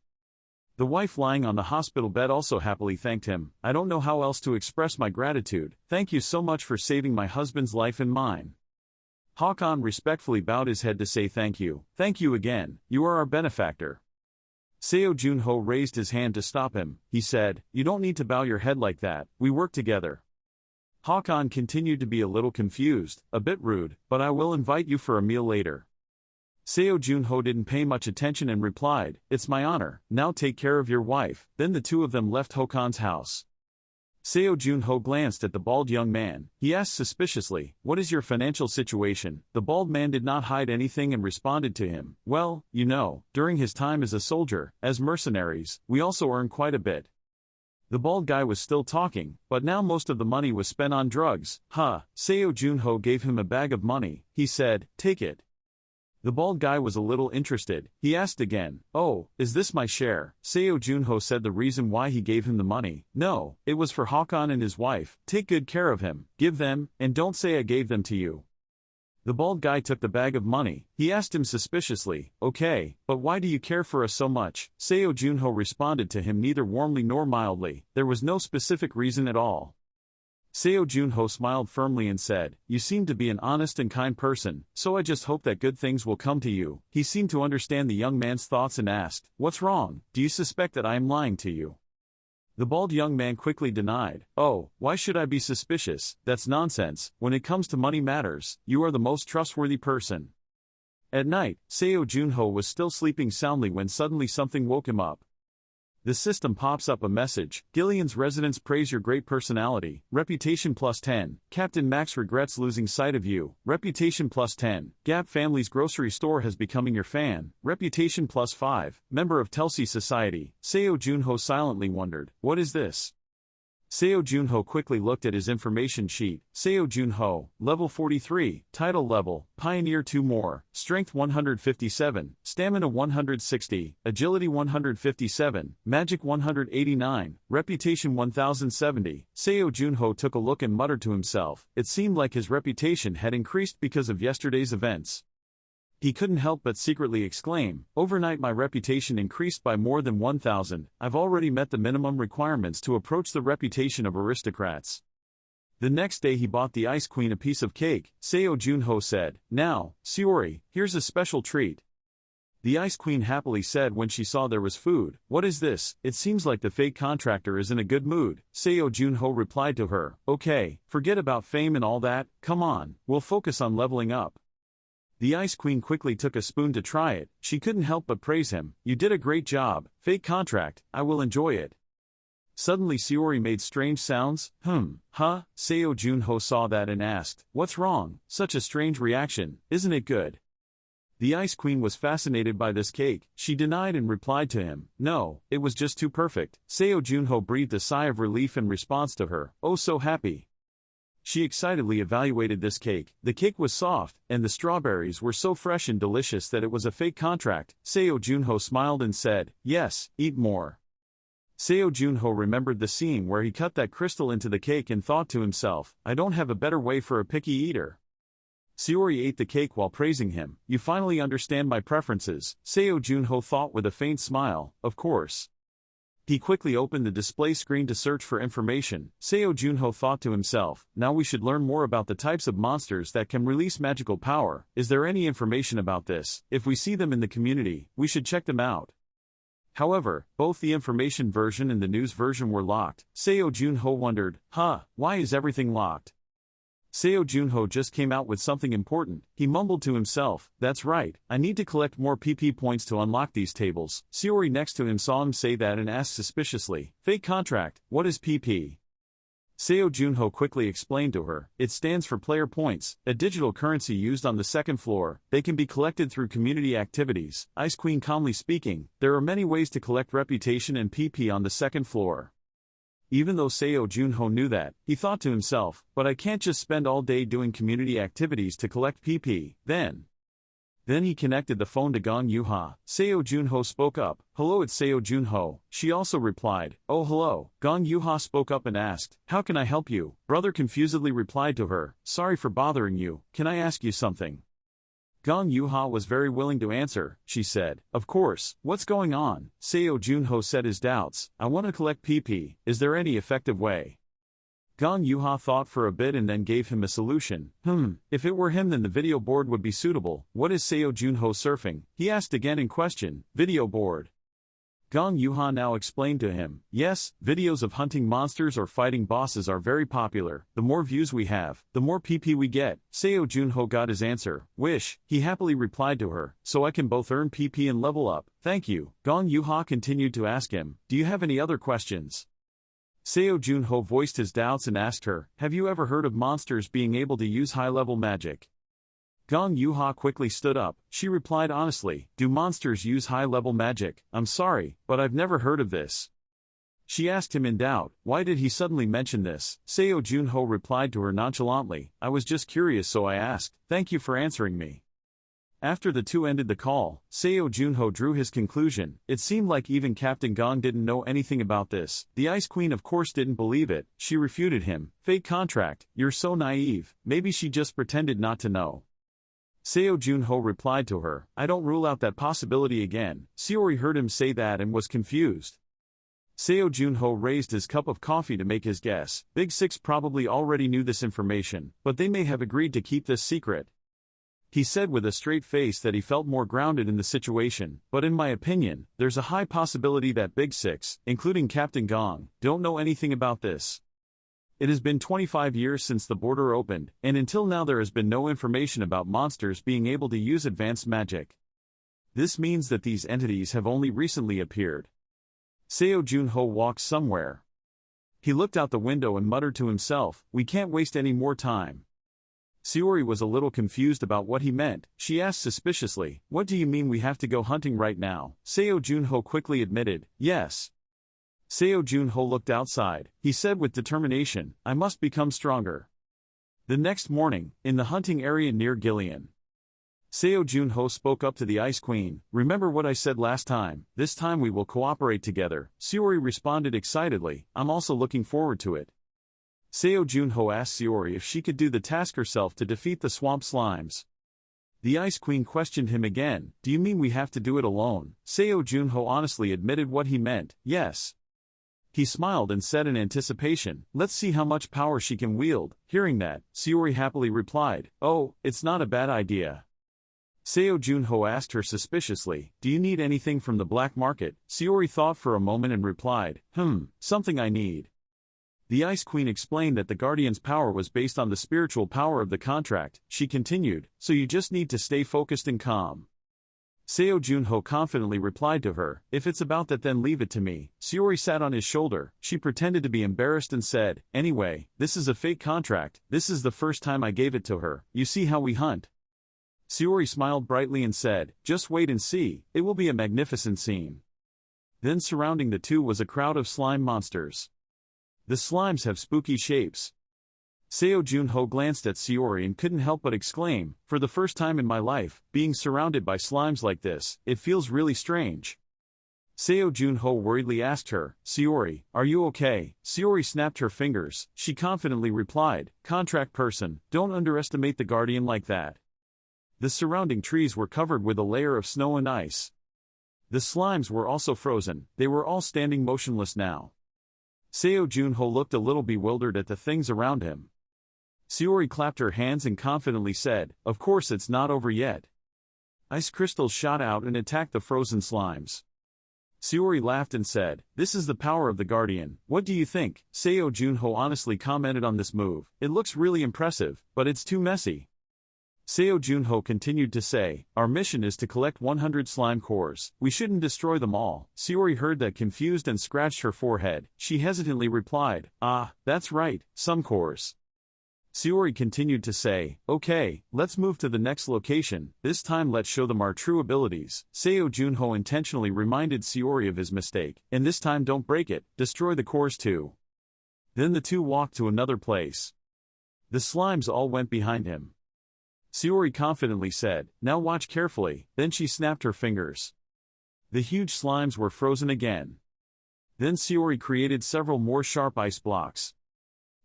The wife lying on the hospital bed also happily thanked him. I don't know how else to express my gratitude. Thank you so much for saving my husband's life and mine. Hakan respectfully bowed his head to say thank you. Thank you again, you are our benefactor. Seo Junho raised his hand to stop him. He said, you don't need to bow your head like that, we work together. Hakan continued to be a little confused, a bit rude, but I will invite you for a meal later. Seo Junho didn't pay much attention and replied, it's my honor, now take care of your wife. Then the 2 of them left Hakan's house. Seo Junho glanced at the bald young man. He asked suspiciously, what is your financial situation? The bald man did not hide anything and responded to him, well, you know, during his time as a soldier, as mercenaries, we also earn quite a bit. The bald guy was still talking, but now most of the money was spent on drugs. Seo Junho gave him a bag of money. He said, take it. The bald guy was a little interested. He asked again, oh, is this my share? Seo Junho said the reason why he gave him the money. No, it was for Hakan and his wife. Take good care of him, give them, and don't say I gave them to you. The bald guy took the bag of money. He asked him suspiciously, okay, but why do you care for us so much? Seo Junho responded to him neither warmly nor mildly. There was no specific reason at all. Seo Junho smiled firmly and said, you seem to be an honest and kind person, so I just hope that good things will come to you. He seemed to understand the young man's thoughts and asked, what's wrong? Do you suspect that I am lying to you? The bald young man quickly denied, oh, why should I be suspicious? That's nonsense. When it comes to money matters, you are the most trustworthy person. At night, Seo Junho was still sleeping soundly when suddenly something woke him up. The system pops up a message, Gillian's residents praise your great personality, reputation plus 10, Captain Max regrets losing sight of you, reputation plus 10, Gap Family's grocery store has becoming your fan, reputation plus 5, member of Telsey Society. Seo Junho silently wondered, what is this? Seo Junho quickly looked at his information sheet. Seo Junho, level 43, title level, Pioneer 2 more, Strength 157, Stamina 160, Agility 157, Magic 189, Reputation 1070. Seo Junho took a look and muttered to himself. It seemed like his reputation had increased because of yesterday's events. He couldn't help but secretly exclaim, overnight my reputation increased by more than 1,000, I've already met the minimum requirements to approach the reputation of aristocrats. The next day he bought the Ice Queen a piece of cake. Seo Junho said, now, Siori, here's a special treat. The Ice Queen happily said when she saw there was food, what is this? It seems like the fake contractor is in a good mood. Seo Junho replied to her, okay, forget about fame and all that, come on, we'll focus on leveling up. The Ice Queen quickly took a spoon to try it. She couldn't help but praise him. You did a great job. Fake contract, I will enjoy it. Suddenly Sayori made strange sounds. Huh? Seo Junho saw that and asked, what's wrong? Such a strange reaction, isn't it good? The Ice Queen was fascinated by this cake. She denied and replied to him, no, it was just too perfect. Seo Junho breathed a sigh of relief in response to her, oh so happy. She excitedly evaluated this cake. The cake was soft, and the strawberries were so fresh and delicious that it was a fake contract. Seo Junho smiled and said, yes, eat more. Seo Junho remembered the scene where he cut that crystal into the cake and thought to himself, I don't have a better way for a picky eater. Sayori ate the cake while praising him. You finally understand my preferences, Seo Junho thought with a faint smile, of course. He quickly opened the display screen to search for information. Seo Junho thought to himself, now we should learn more about the types of monsters that can release magical power. Is there any information about this? If we see them in the community, we should check them out. However, both the information version and the news version were locked. Seo Junho wondered, why is everything locked? Seo Junho just came out with something important. He mumbled to himself, that's right, I need to collect more PP points to unlock these tables. Sayori next to him saw him say that and asked suspiciously, fake contract, what is PP? Seo Junho quickly explained to her, it stands for player points, a digital currency used on the second floor. They can be collected through community activities. Ice Queen calmly speaking, there are many ways to collect reputation and PP on the second floor. Even though Seo Junho knew that, he thought to himself, but I can't just spend all day doing community activities to collect PP. Then he connected the phone to Gong Yuha. Seo Junho spoke up, hello, it's Seo Junho. She also replied, oh hello. Gong Yuha spoke up and asked, how can I help you? Brother confusedly replied to her, sorry for bothering you, can I ask you something? Gong Yuha was very willing to answer. She said, of course, what's going on? Seo Junho said his doubts, I want to collect PP, is there any effective way? Gong Yuha thought for a bit and then gave him a solution. If it were him then the video board would be suitable. What is Seo Junho surfing? He asked again in question, video board. Gong Yuha now explained to him, yes, videos of hunting monsters or fighting bosses are very popular. The more views we have, the more PP we get. Seo Junho got his answer. Wish, he happily replied to her, so I can both earn PP and level up. Thank you. Gong Yuha continued to ask him, do you have any other questions? Seo Junho voiced his doubts and asked her, have you ever heard of monsters being able to use high-level magic? Gong Yuha quickly stood up. She replied honestly, do monsters use high-level magic? I'm sorry, but I've never heard of this. She asked him in doubt, why did he suddenly mention this? Seo Junho replied to her nonchalantly, I was just curious so I asked, thank you for answering me. After the two ended the call, Seo Junho drew his conclusion. It seemed like even Captain Gong didn't know anything about this. The Ice Queen of course didn't believe it. She refuted him. Fake contract, you're so naive. Maybe she just pretended not to know. Seo Junho replied to her, I don't rule out that possibility again. Sayori heard him say that and was confused. Seo Junho raised his cup of coffee to make his guess. Big Six probably already knew this information, but they may have agreed to keep this secret. He said with a straight face that he felt more grounded in the situation, but in my opinion, there's a high possibility that Big Six, including Captain Gong, don't know anything about this. It has been 25 years since the border opened, and until now there has been no information about monsters being able to use advanced magic. This means that these entities have only recently appeared. Seo Junho walked somewhere. He looked out the window and muttered to himself, we can't waste any more time. Sayori was a little confused about what he meant. She asked suspiciously, what do you mean we have to go hunting right now? Seo Junho quickly admitted, yes. Seo Junho looked outside. He said with determination, I must become stronger. The next morning, in the hunting area near Gillian, Seo Junho spoke up to the Ice Queen, remember what I said last time, this time we will cooperate together. Sayori responded excitedly, I'm also looking forward to it. Seo Junho asked Sayori if she could do the task herself to defeat the swamp slimes. The Ice Queen questioned him again, do you mean we have to do it alone? Seo Junho honestly admitted what he meant, yes. He smiled and said in anticipation, let's see how much power she can wield. Hearing that, Sayori happily replied, oh, it's not a bad idea. Seo Junho asked her suspiciously, do you need anything from the black market? Sayori thought for a moment and replied, something I need. The Ice Queen explained that the Guardian's power was based on the spiritual power of the contract. She continued, so you just need to stay focused and calm. Seo Junho confidently replied to her, if it's about that then leave it to me. Sayori sat on his shoulder. She pretended to be embarrassed and said, anyway, this is a fake contract. This is the first time I gave it to her. You see how we hunt. Sayori smiled brightly and said, just wait and see, it will be a magnificent scene. Then surrounding the two was a crowd of slime monsters. The slimes have spooky shapes. Seo Junho glanced at Sayori and couldn't help but exclaim, for the first time in my life, being surrounded by slimes like this, it feels really strange. Seo Junho worriedly asked her, Sayori, are you okay? Sayori snapped her fingers. She confidently replied, contract person, don't underestimate the Guardian like that. The surrounding trees were covered with a layer of snow and ice. The slimes were also frozen. They were all standing motionless now. Seo Junho looked a little bewildered at the things around him. Sayori clapped her hands and confidently said, of course it's not over yet. Ice crystals shot out and attacked the frozen slimes. Sayori laughed and said, this is the power of the Guardian. What do you think? Seo Junho honestly commented on this move. It looks really impressive, but it's too messy. Seo Junho continued to say, our mission is to collect 100 slime cores. We shouldn't destroy them all. Sayori heard that confused and scratched her forehead. She hesitantly replied, that's right, some cores. Sayori continued to say, okay, let's move to the next location. This time let's show them our true abilities. Seo Junho intentionally reminded Sayori of his mistake, and this time don't break it, destroy the cores too. Then the two walked to another place. The slimes all went behind him. Sayori confidently said, now watch carefully, then she snapped her fingers. The huge slimes were frozen again. Then Sayori created several more sharp ice blocks.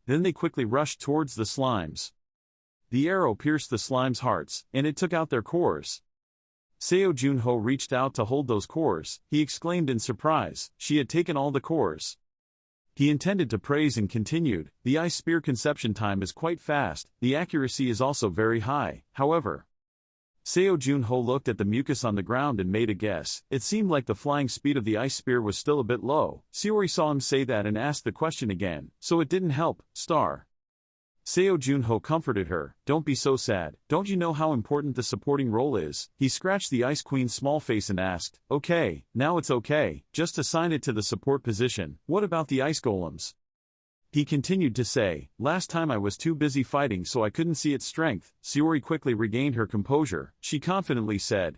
Then they quickly rushed towards the slimes. The arrow pierced the slimes' hearts, and it took out their cores. Seo Junho reached out to hold those cores. He exclaimed in surprise, she had taken all the cores. He intended to praise and continued, the ice spear conception time is quite fast, the accuracy is also very high, however. Seo Junho looked at the mucus on the ground and made a guess. It seemed like the flying speed of the ice spear was still a bit low. Sayori saw him say that and asked the question again, so it didn't help, star. Seo Junho comforted her, don't be so sad, don't you know how important the supporting role is? He scratched the Ice Queen's small face and asked, okay, now it's okay, just assign it to the support position. What about the ice golems? He continued to say, last time I was too busy fighting so I couldn't see its strength. Sayori quickly regained her composure. She confidently said,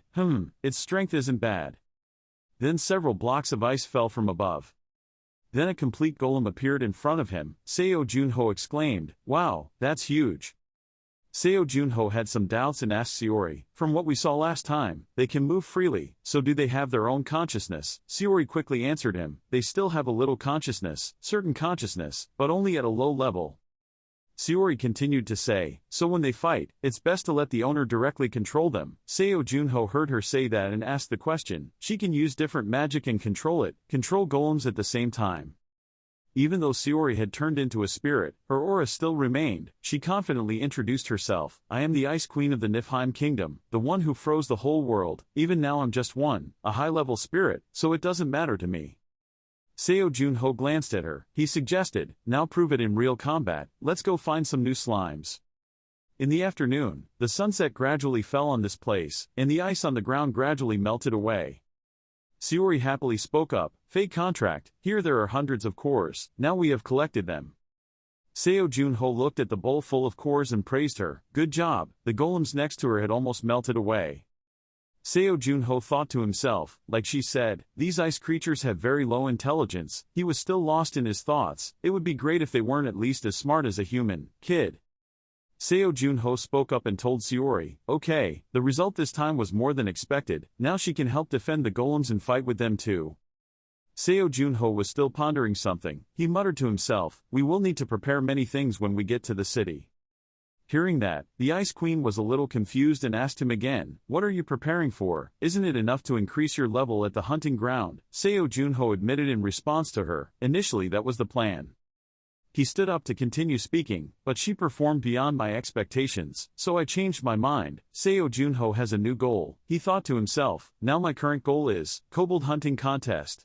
its strength isn't bad. Then several blocks of ice fell from above. Then a complete golem appeared in front of him. Seo Junho exclaimed, wow, that's huge. Seo Junho had some doubts and asked Sayori, from what we saw last time, they can move freely, so do they have their own consciousness? Sayori quickly answered him, they still have a little consciousness, certain consciousness, but only at a low level. Sayori continued to say, so when they fight, it's best to let the owner directly control them. Seo Junho heard her say that and asked the question, she can use different magic and control golems at the same time. Even though Sayori had turned into a spirit, her aura still remained. She confidently introduced herself, I am the Ice Queen of the Niflheim Kingdom, the one who froze the whole world. Even now I'm just one, a high-level spirit, so it doesn't matter to me. Seo Junho glanced at her. He suggested, now prove it in real combat, let's go find some new slimes. In the afternoon, the sunset gradually fell on this place, and the ice on the ground gradually melted away. Sayori happily spoke up, fake contract, here there are hundreds of cores, now we have collected them. Seo Junho looked at the bowl full of cores and praised her, good job, the golems next to her had almost melted away. Seo Junho thought to himself, like she said, these ice creatures have very low intelligence. He was still lost in his thoughts. It would be great if they weren't at least as smart as a human kid. Seo Junho spoke up and told Sayori, okay, the result this time was more than expected, now she can help defend the golems and fight with them too. Seo Junho was still pondering something. He muttered to himself, we will need to prepare many things when we get to the city. Hearing that, the Ice Queen was a little confused and asked him again, what are you preparing for? Isn't it enough to increase your level at the hunting ground? Seo Junho admitted in response to her, initially that was the plan. He stood up to continue speaking, but she performed beyond my expectations, so I changed my mind. Seo Junho has a new goal. He thought to himself, now my current goal is, kobold hunting contest.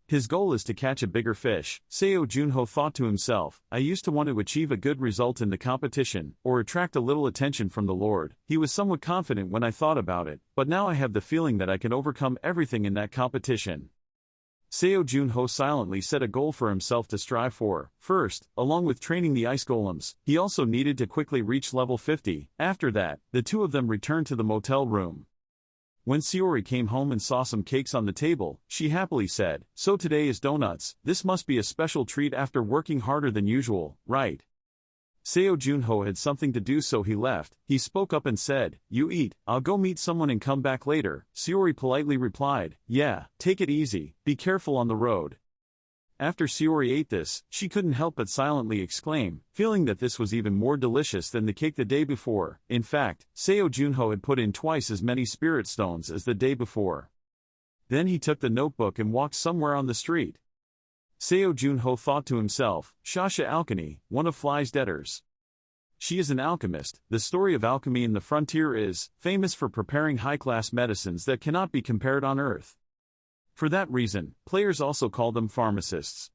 His goal is to catch a bigger fish, Seo Junho thought to himself. I used to want to achieve a good result in the competition, or attract a little attention from the Lord. He was somewhat confident when I thought about it, but now I have the feeling that I can overcome everything in that competition. Seo Junho silently set a goal for himself to strive for. First, along with training the ice golems, he also needed to quickly reach level 50. After that, the two of them returned to the motel room. When Sayori came home and saw some cakes on the table, she happily said, "So today is donuts. This must be a special treat after working harder than usual, right?" Seo Junho had something to do, so he left. He spoke up and said, "You eat, I'll go meet someone and come back later." Sayori politely replied, "Yeah, take it easy, be careful on the road." After Sayori ate this, she couldn't help but silently exclaim, feeling that this was even more delicious than the cake the day before. In fact, Seo Junho had put in twice as many spirit stones as the day before. Then he took the notebook and walked somewhere on the street. Seo Junho thought to himself, Shasha Alchemy, one of Fly's debtors. She is an alchemist. The story of alchemy in the frontier is famous for preparing high-class medicines that cannot be compared on Earth. For that reason, players also call them pharmacists.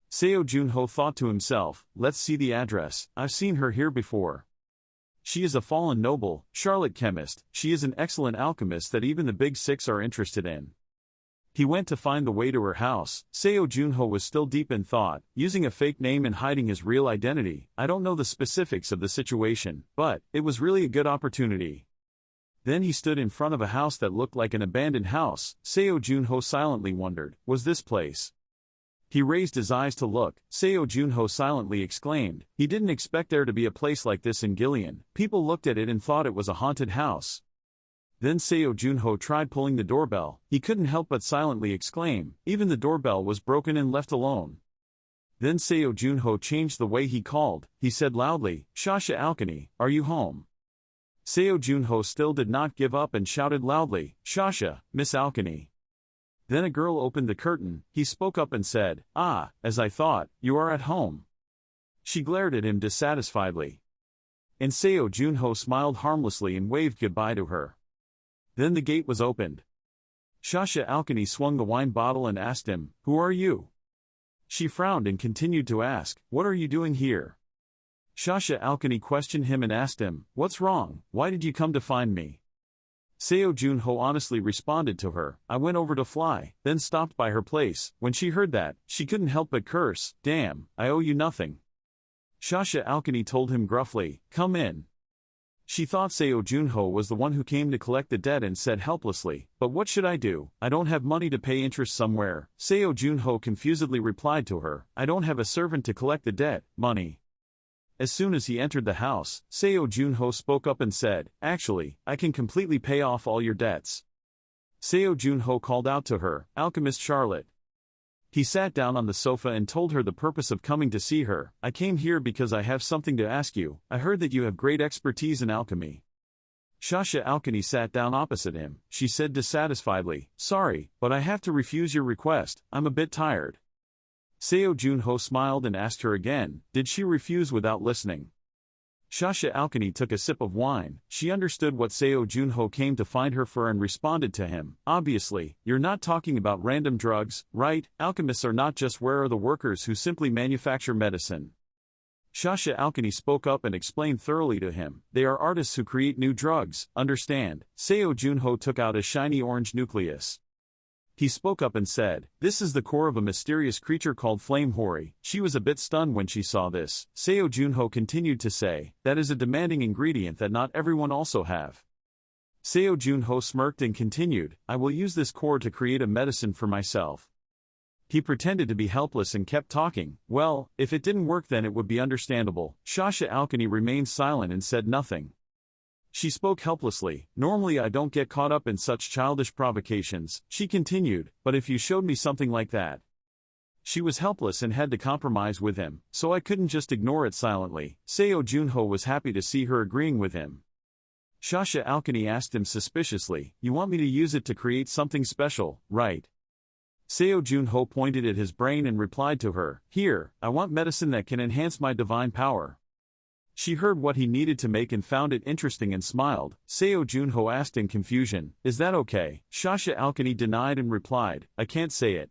Seo Junho thought to himself, let's see the address, I've seen her here before. She is a fallen noble, Charlotte chemist. She is an excellent alchemist that even the big six are interested in. He went to find the way to her house. Seo Junho was still deep in thought, using a fake name and hiding his real identity. I don't know the specifics of the situation, but it was really a good opportunity. Then he stood in front of a house that looked like an abandoned house. Seo Junho silently wondered, was this place? He raised his eyes to look. Seo Junho silently exclaimed. He didn't expect there to be a place like this in Gillian. People looked at it and thought it was a haunted house. Then Seo Junho tried pulling the doorbell. He couldn't help but silently exclaim. Even the doorbell was broken and left alone. Then Seo Junho changed the way he called. He said loudly, Shasha Alchemy, are you home? Seo Junho still did not give up and shouted loudly, Shasha, Miss Alchemy. Then a girl opened the curtain. He spoke up and said, Ah, as I thought, you are at home. She glared at him dissatisfiedly. And Seo Junho smiled harmlessly and waved goodbye to her. Then the gate was opened. Shasha Alchemy swung the wine bottle and asked him, Who are you? She frowned and continued to ask, What are you doing here? Shasha Alchemy questioned him and asked him, What's wrong? Why did you come to find me? Seo Junho honestly responded to her, I went over to Fly, then stopped by her place. When she heard that, she couldn't help but curse, Damn, I owe you nothing. Shasha Alchemy told him gruffly, Come in. She thought Seo Junho was the one who came to collect the debt and said helplessly, But what should I do? I don't have money to pay interest somewhere. Seo Junho confusedly replied to her, I don't have a servant to collect the debt, money. As soon as he entered the house, Seo Junho spoke up and said, Actually, I can completely pay off all your debts. Seo Junho called out to her, Alchemist Charlotte. He sat down on the sofa and told her the purpose of coming to see her. I came here because I have something to ask you. I heard that you have great expertise in alchemy. Shasha Alchemy sat down opposite him. She said dissatisfiedly, Sorry, but I have to refuse your request. I'm a bit tired. Seo Junho smiled and asked her again, Did she refuse without listening? Shasha Alchemy took a sip of wine. She understood what Seo Junho came to find her for and responded to him. Obviously, you're not talking about random drugs, right? Alchemists are not just where are the workers who simply manufacture medicine. Shasha Alchemy spoke up and explained thoroughly to him. They are artists who create new drugs, understand? Seo Junho took out a shiny orange nucleus. He spoke up and said, This is the core of a mysterious creature called Flame Hori. She was a bit stunned when she saw this. Seo Junho continued to say, That is a demanding ingredient that not everyone also have. Seo Junho smirked and continued, I will use this core to create a medicine for myself. He pretended to be helpless and kept talking. Well, if it didn't work then it would be understandable. Shasha Alchemy remained silent and said nothing. She spoke helplessly, Normally I don't get caught up in such childish provocations, she continued, but if you showed me something like that. She was helpless and had to compromise with him, so I couldn't just ignore it silently. Seo Junho was happy to see her agreeing with him. Shasha Alchemy asked him suspiciously, You want me to use it to create something special, right? Seo Junho pointed at his brain and replied to her, Here, I want medicine that can enhance my divine power. She heard what he needed to make and found it interesting and smiled. Seo Junho asked in confusion, Is that okay? Shasha Alchemy denied and replied, I can't say it.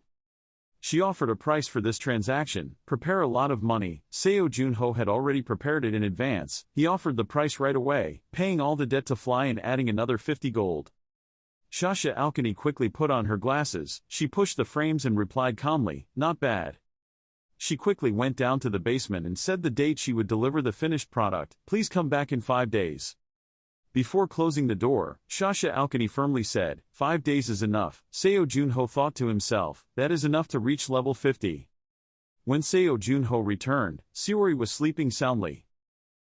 She offered a price for this transaction, prepare a lot of money. Seo Junho had already prepared it in advance. He offered the price right away, paying all the debt to fly and adding another 50 gold. Shasha Alkani quickly put on her glasses. She pushed the frames and replied calmly, not bad. She quickly went down to the basement and said the date she would deliver the finished product. Please come back in 5 days. Before closing the door, Shasha Alkani firmly said, 5 days is enough. Seo Junho thought to himself, that is enough to reach level 50. When Seo Junho returned, Sayori was sleeping soundly.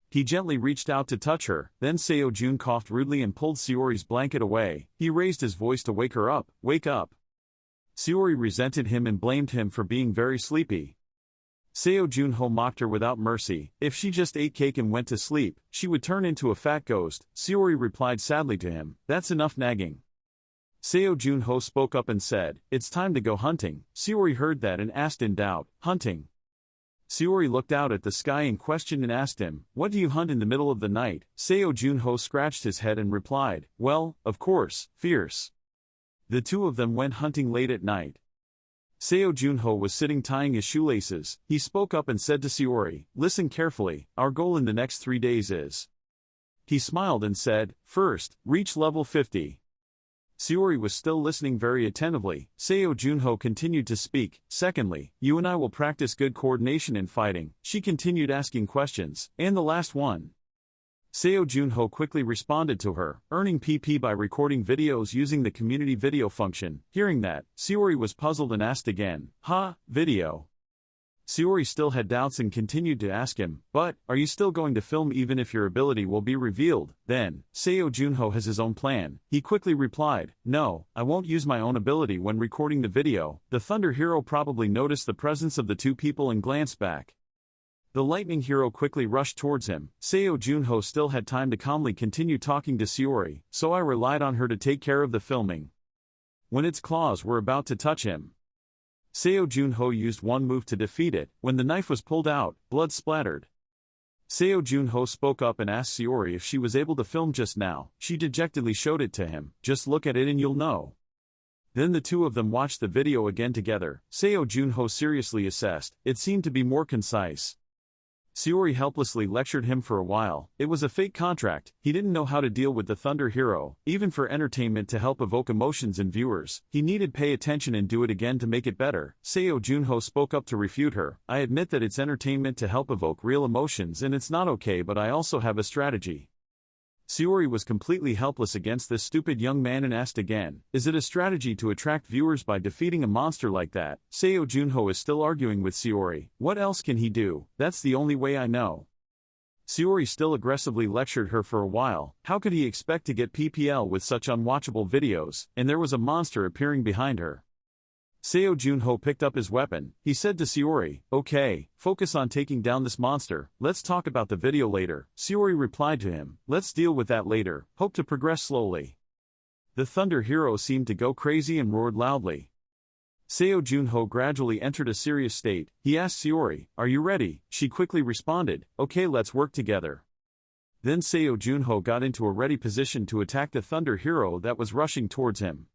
He gently reached out to touch her, then Seo Jun coughed rudely and pulled Sayori's blanket away. He raised his voice to wake her up, wake up. Sayori resented him and blamed him for being very sleepy. Seo Junho mocked her without mercy. If she just ate cake and went to sleep, she would turn into a fat ghost. Sayori replied sadly to him, that's enough nagging. Seo Junho spoke up and said, it's time to go hunting. Sayori heard that and asked in doubt, hunting? Sayori looked out at the sky in question and asked him, what do you hunt in the middle of the night? Seo Junho scratched his head and replied, well, of course, fierce. The two of them went hunting late at night. Seo Junho was sitting tying his shoelaces. He spoke up and said to Sayori, listen carefully, our goal in the next 3 days is. He smiled and said, first, reach level 50. Sayori was still listening very attentively. Seo Junho continued to speak, secondly, you and I will practice good coordination in fighting. She continued asking questions, and the last one. Seo Junho quickly responded to her, earning PP by recording videos using the community video function. Hearing that, Sayori was puzzled and asked again, video? Sayori still had doubts and continued to ask him, but, are you still going to film even if your ability will be revealed? Then, Seo Junho has his own plan. He quickly replied, no, I won't use my own ability when recording the video. The Thunder Hero probably noticed the presence of the two people and glanced back. The Lightning Hero quickly rushed towards him. Seo Junho still had time to calmly continue talking to Sayori, so I relied on her to take care of the filming. When its claws were about to touch him, Seo Junho used one move to defeat it. When the knife was pulled out, blood splattered. Seo Junho spoke up and asked Sayori if she was able to film just now. She dejectedly showed it to him. Just look at it and you'll know. Then the two of them watched the video again together. Seo Junho seriously assessed. It seemed to be more concise. Sayori helplessly lectured him for a while. It was a fake contract. He didn't know how to deal with the Thunder Hero. Even for entertainment to help evoke emotions in viewers, he needed pay attention and do it again to make it better. Seo Junho spoke up to refute her. I admit that it's entertainment to help evoke real emotions and it's not okay, but I also have a strategy. Sayori was completely helpless against this stupid young man and asked again, is it a strategy to attract viewers by defeating a monster like that? Seo Junho is still arguing with Sayori. What else can he do? That's the only way I know. Sayori still aggressively lectured her for a while. How could he expect to get PPL with such unwatchable videos? And there was a monster appearing behind her. Seo Junho picked up his weapon. He said to Sayori, okay, focus on taking down this monster. Let's talk about the video later. Sayori replied to him, let's deal with that later. Hope to progress slowly. The Thunder Hero seemed to go crazy and roared loudly. Seo Junho gradually entered a serious state. He asked Sayori, are you ready? She quickly responded, okay, let's work together. Then Seo Junho got into a ready position to attack the Thunder Hero that was rushing towards him.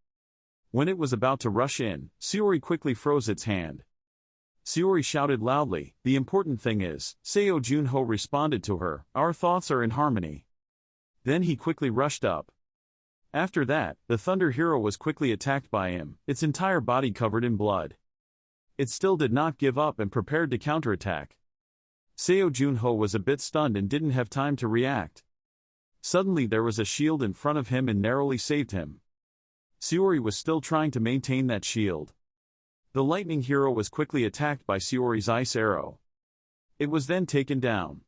When it was about to rush in, Sayori quickly froze its hand. Sayori shouted loudly, the important thing is, Seo Junho responded to her, our thoughts are in harmony. Then he quickly rushed up. After that, the Thunder Hero was quickly attacked by him, its entire body covered in blood. It still did not give up and prepared to counterattack. Seo Junho was a bit stunned and didn't have time to react. Suddenly there was a shield in front of him and narrowly saved him. Sayori was still trying to maintain that shield. The Lightning Hero was quickly attacked by Sayori's ice arrow. It was then taken down.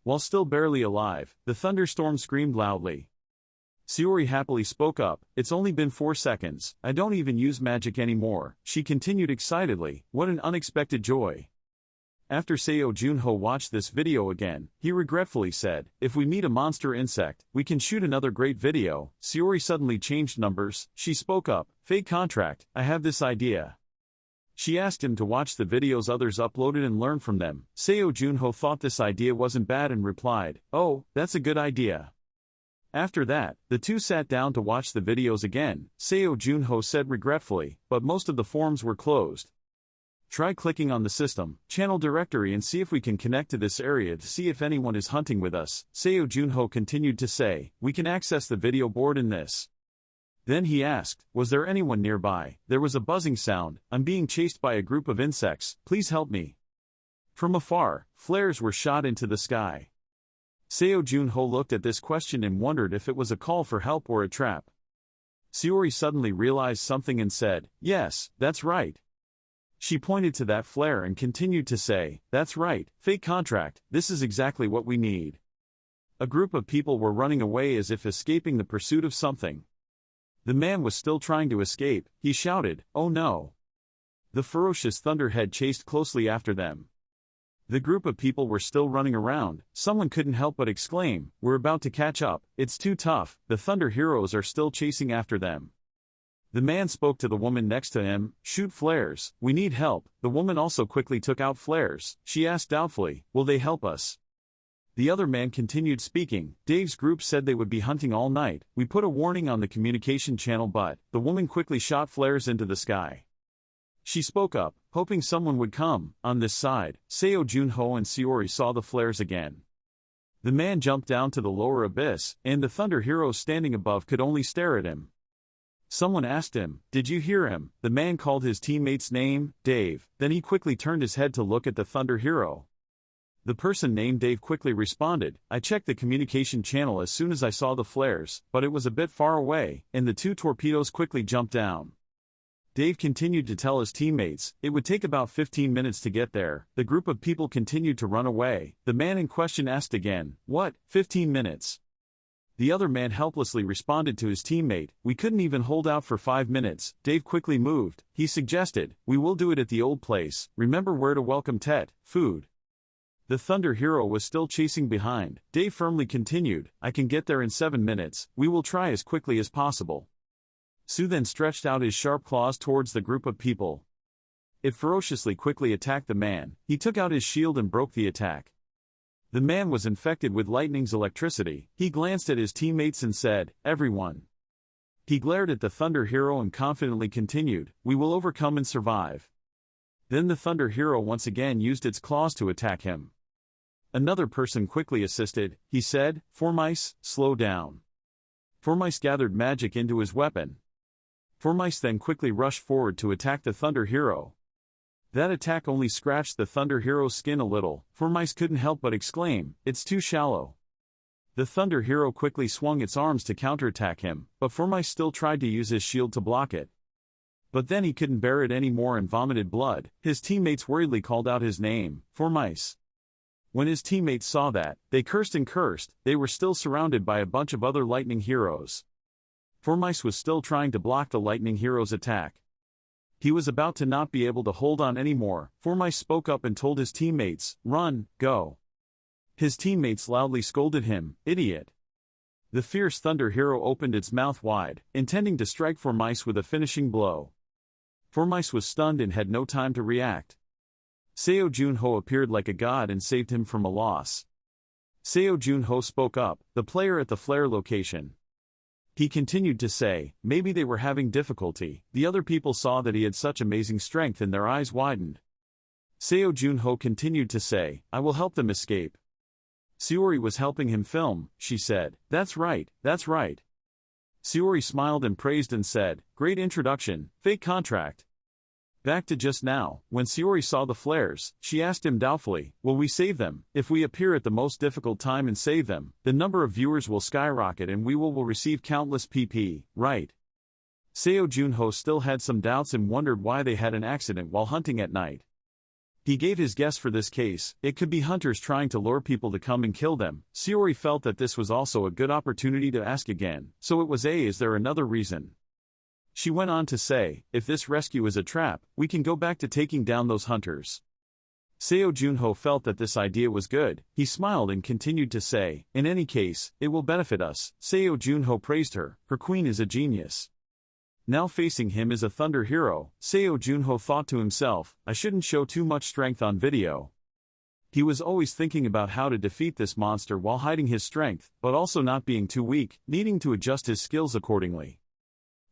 While still barely alive, the thunderstorm screamed loudly. Sayori happily spoke up, it's only been 4 seconds, I don't even use magic anymore. She continued excitedly, what an unexpected joy. After Seo Junho watched this video again, he regretfully said, if we meet a monster insect, we can shoot another great video. Sayori suddenly changed numbers. She spoke up, fake contract, I have this idea. She asked him to watch the videos others uploaded and learn from them. Seo Junho thought this idea wasn't bad and replied, oh, that's a good idea. After that, the two sat down to watch the videos again. Seo Junho said regretfully, but most of the forums were closed. Try clicking on the system channel directory and see if we can connect to this area to see if anyone is hunting with us. Seo Junho continued to say, we can access the video board in this. Then he asked, was there anyone nearby? There was a buzzing sound. I'm being chased by a group of insects, please help me. From afar, flares were shot into the sky. Seo Junho looked at this question and wondered if it was a call for help or a trap. Saori suddenly realized something and said, yes, that's right. She pointed to that flare and continued to say, that's right, fake contract, this is exactly what we need. A group of people were running away as if escaping the pursuit of something. The man was still trying to escape. He shouted, oh no. The ferocious thunderhead chased closely after them. The group of people were still running around. Someone couldn't help but exclaim, we're about to catch up, it's too tough, the thunder heroes are still chasing after them. The man spoke to the woman next to him, shoot flares, we need help. The woman also quickly took out flares. She asked doubtfully, will they help us? The other man continued speaking, Dave's group said they would be hunting all night. We put a warning on the communication channel but, the woman quickly shot flares into the sky. She spoke up, hoping someone would come. On this side, Seo Junho and Saori saw the flares again. The man jumped down to the lower abyss, and the thunder heroes standing above could only stare at him. Someone asked him, did you hear him? The man called his teammate's name, Dave, then he quickly turned his head to look at the thunder hero. The person named Dave quickly responded, I checked the communication channel as soon as I saw the flares, but it was a bit far away, and the two torpedoes quickly jumped down. Dave continued to tell his teammates, it would take about 15 minutes to get there. The group of people continued to run away. The man in question asked again, what, 15 minutes? The other man helplessly responded to his teammate, we couldn't even hold out for 5 minutes. Dave quickly moved. He suggested, we will do it at the old place. Remember where to welcome Tet, food. The thunder hero was still chasing behind. Dave firmly continued, I can get there in 7 minutes. We will try as quickly as possible. Su then stretched out his sharp claws towards the group of people. It ferociously quickly attacked the man. He took out his shield and broke the attack. The man was infected with lightning's electricity. He glanced at his teammates and said, everyone. He glared at the thunder hero and confidently continued, we will overcome and survive. Then the thunder hero once again used its claws to attack him. Another person quickly assisted. He said, Formice, slow down. Formice gathered magic into his weapon. Formice then quickly rushed forward to attack the thunder hero. That attack only scratched the thunder hero's skin a little. Formice couldn't help but exclaim, it's too shallow. The thunder hero quickly swung its arms to counterattack him, but Formice still tried to use his shield to block it. But then he couldn't bear it anymore and vomited blood. His teammates worriedly called out his name, Formice. When his teammates saw that, they cursed and cursed. They were still surrounded by a bunch of other lightning heroes. Formice was still trying to block the lightning hero's attack. He was about to not be able to hold on anymore. Formice spoke up and told his teammates, run, go. His teammates loudly scolded him, idiot. The fierce thunder hero opened its mouth wide, intending to strike Formice with a finishing blow. Formice was stunned and had no time to react. Seo Junho appeared like a god and saved him from a loss. Seo Junho spoke up, the player at the flare location. He continued to say, maybe they were having difficulty. The other people saw that he had such amazing strength and their eyes widened. Seo Junho continued to say, I will help them escape. Saori was helping him film. She said, that's right, that's right. Saori smiled and praised and said, great introduction, fake contract. Back to just now, when Saori saw the flares, she asked him doubtfully, will we save them? If we appear at the most difficult time and save them, the number of viewers will skyrocket and we will receive countless PP, right? Seo Junho still had some doubts and wondered why they had an accident while hunting at night. He gave his guess for this case, it could be hunters trying to lure people to come and kill them. Saori felt that this was also a good opportunity to ask again, so it was is there another reason? She went on to say, if this rescue is a trap, we can go back to taking down those hunters. Seo Junho felt that this idea was good. He smiled and continued to say, in any case, it will benefit us. Seo Junho praised her. Her queen is a genius. Now facing him is a thunder hero. Seo Junho thought to himself, I shouldn't show too much strength on video. He was always thinking about how to defeat this monster while hiding his strength, but also not being too weak, needing to adjust his skills accordingly.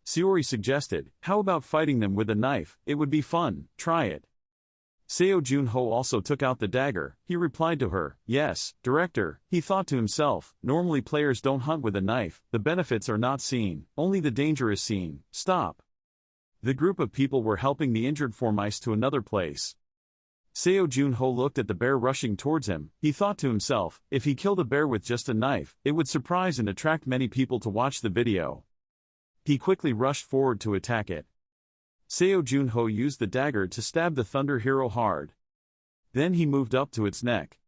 Saori suggested, how about fighting them with a knife? It would be fun, try it. Seo Junho also took out the dagger. He replied to her, "Yes, director." He thought to himself, normally players don't hunt with a knife, the benefits are not seen, only the danger is seen. Stop. The group of people were helping the injured Formice to another place. Seo Junho looked at the bear rushing towards him. He thought to himself, if he killed a bear with just a knife, it would surprise and attract many people to watch the video. He quickly rushed forward to attack it. Seo Junho used the dagger to stab the Thunder Hero hard. Then he moved up to its neck.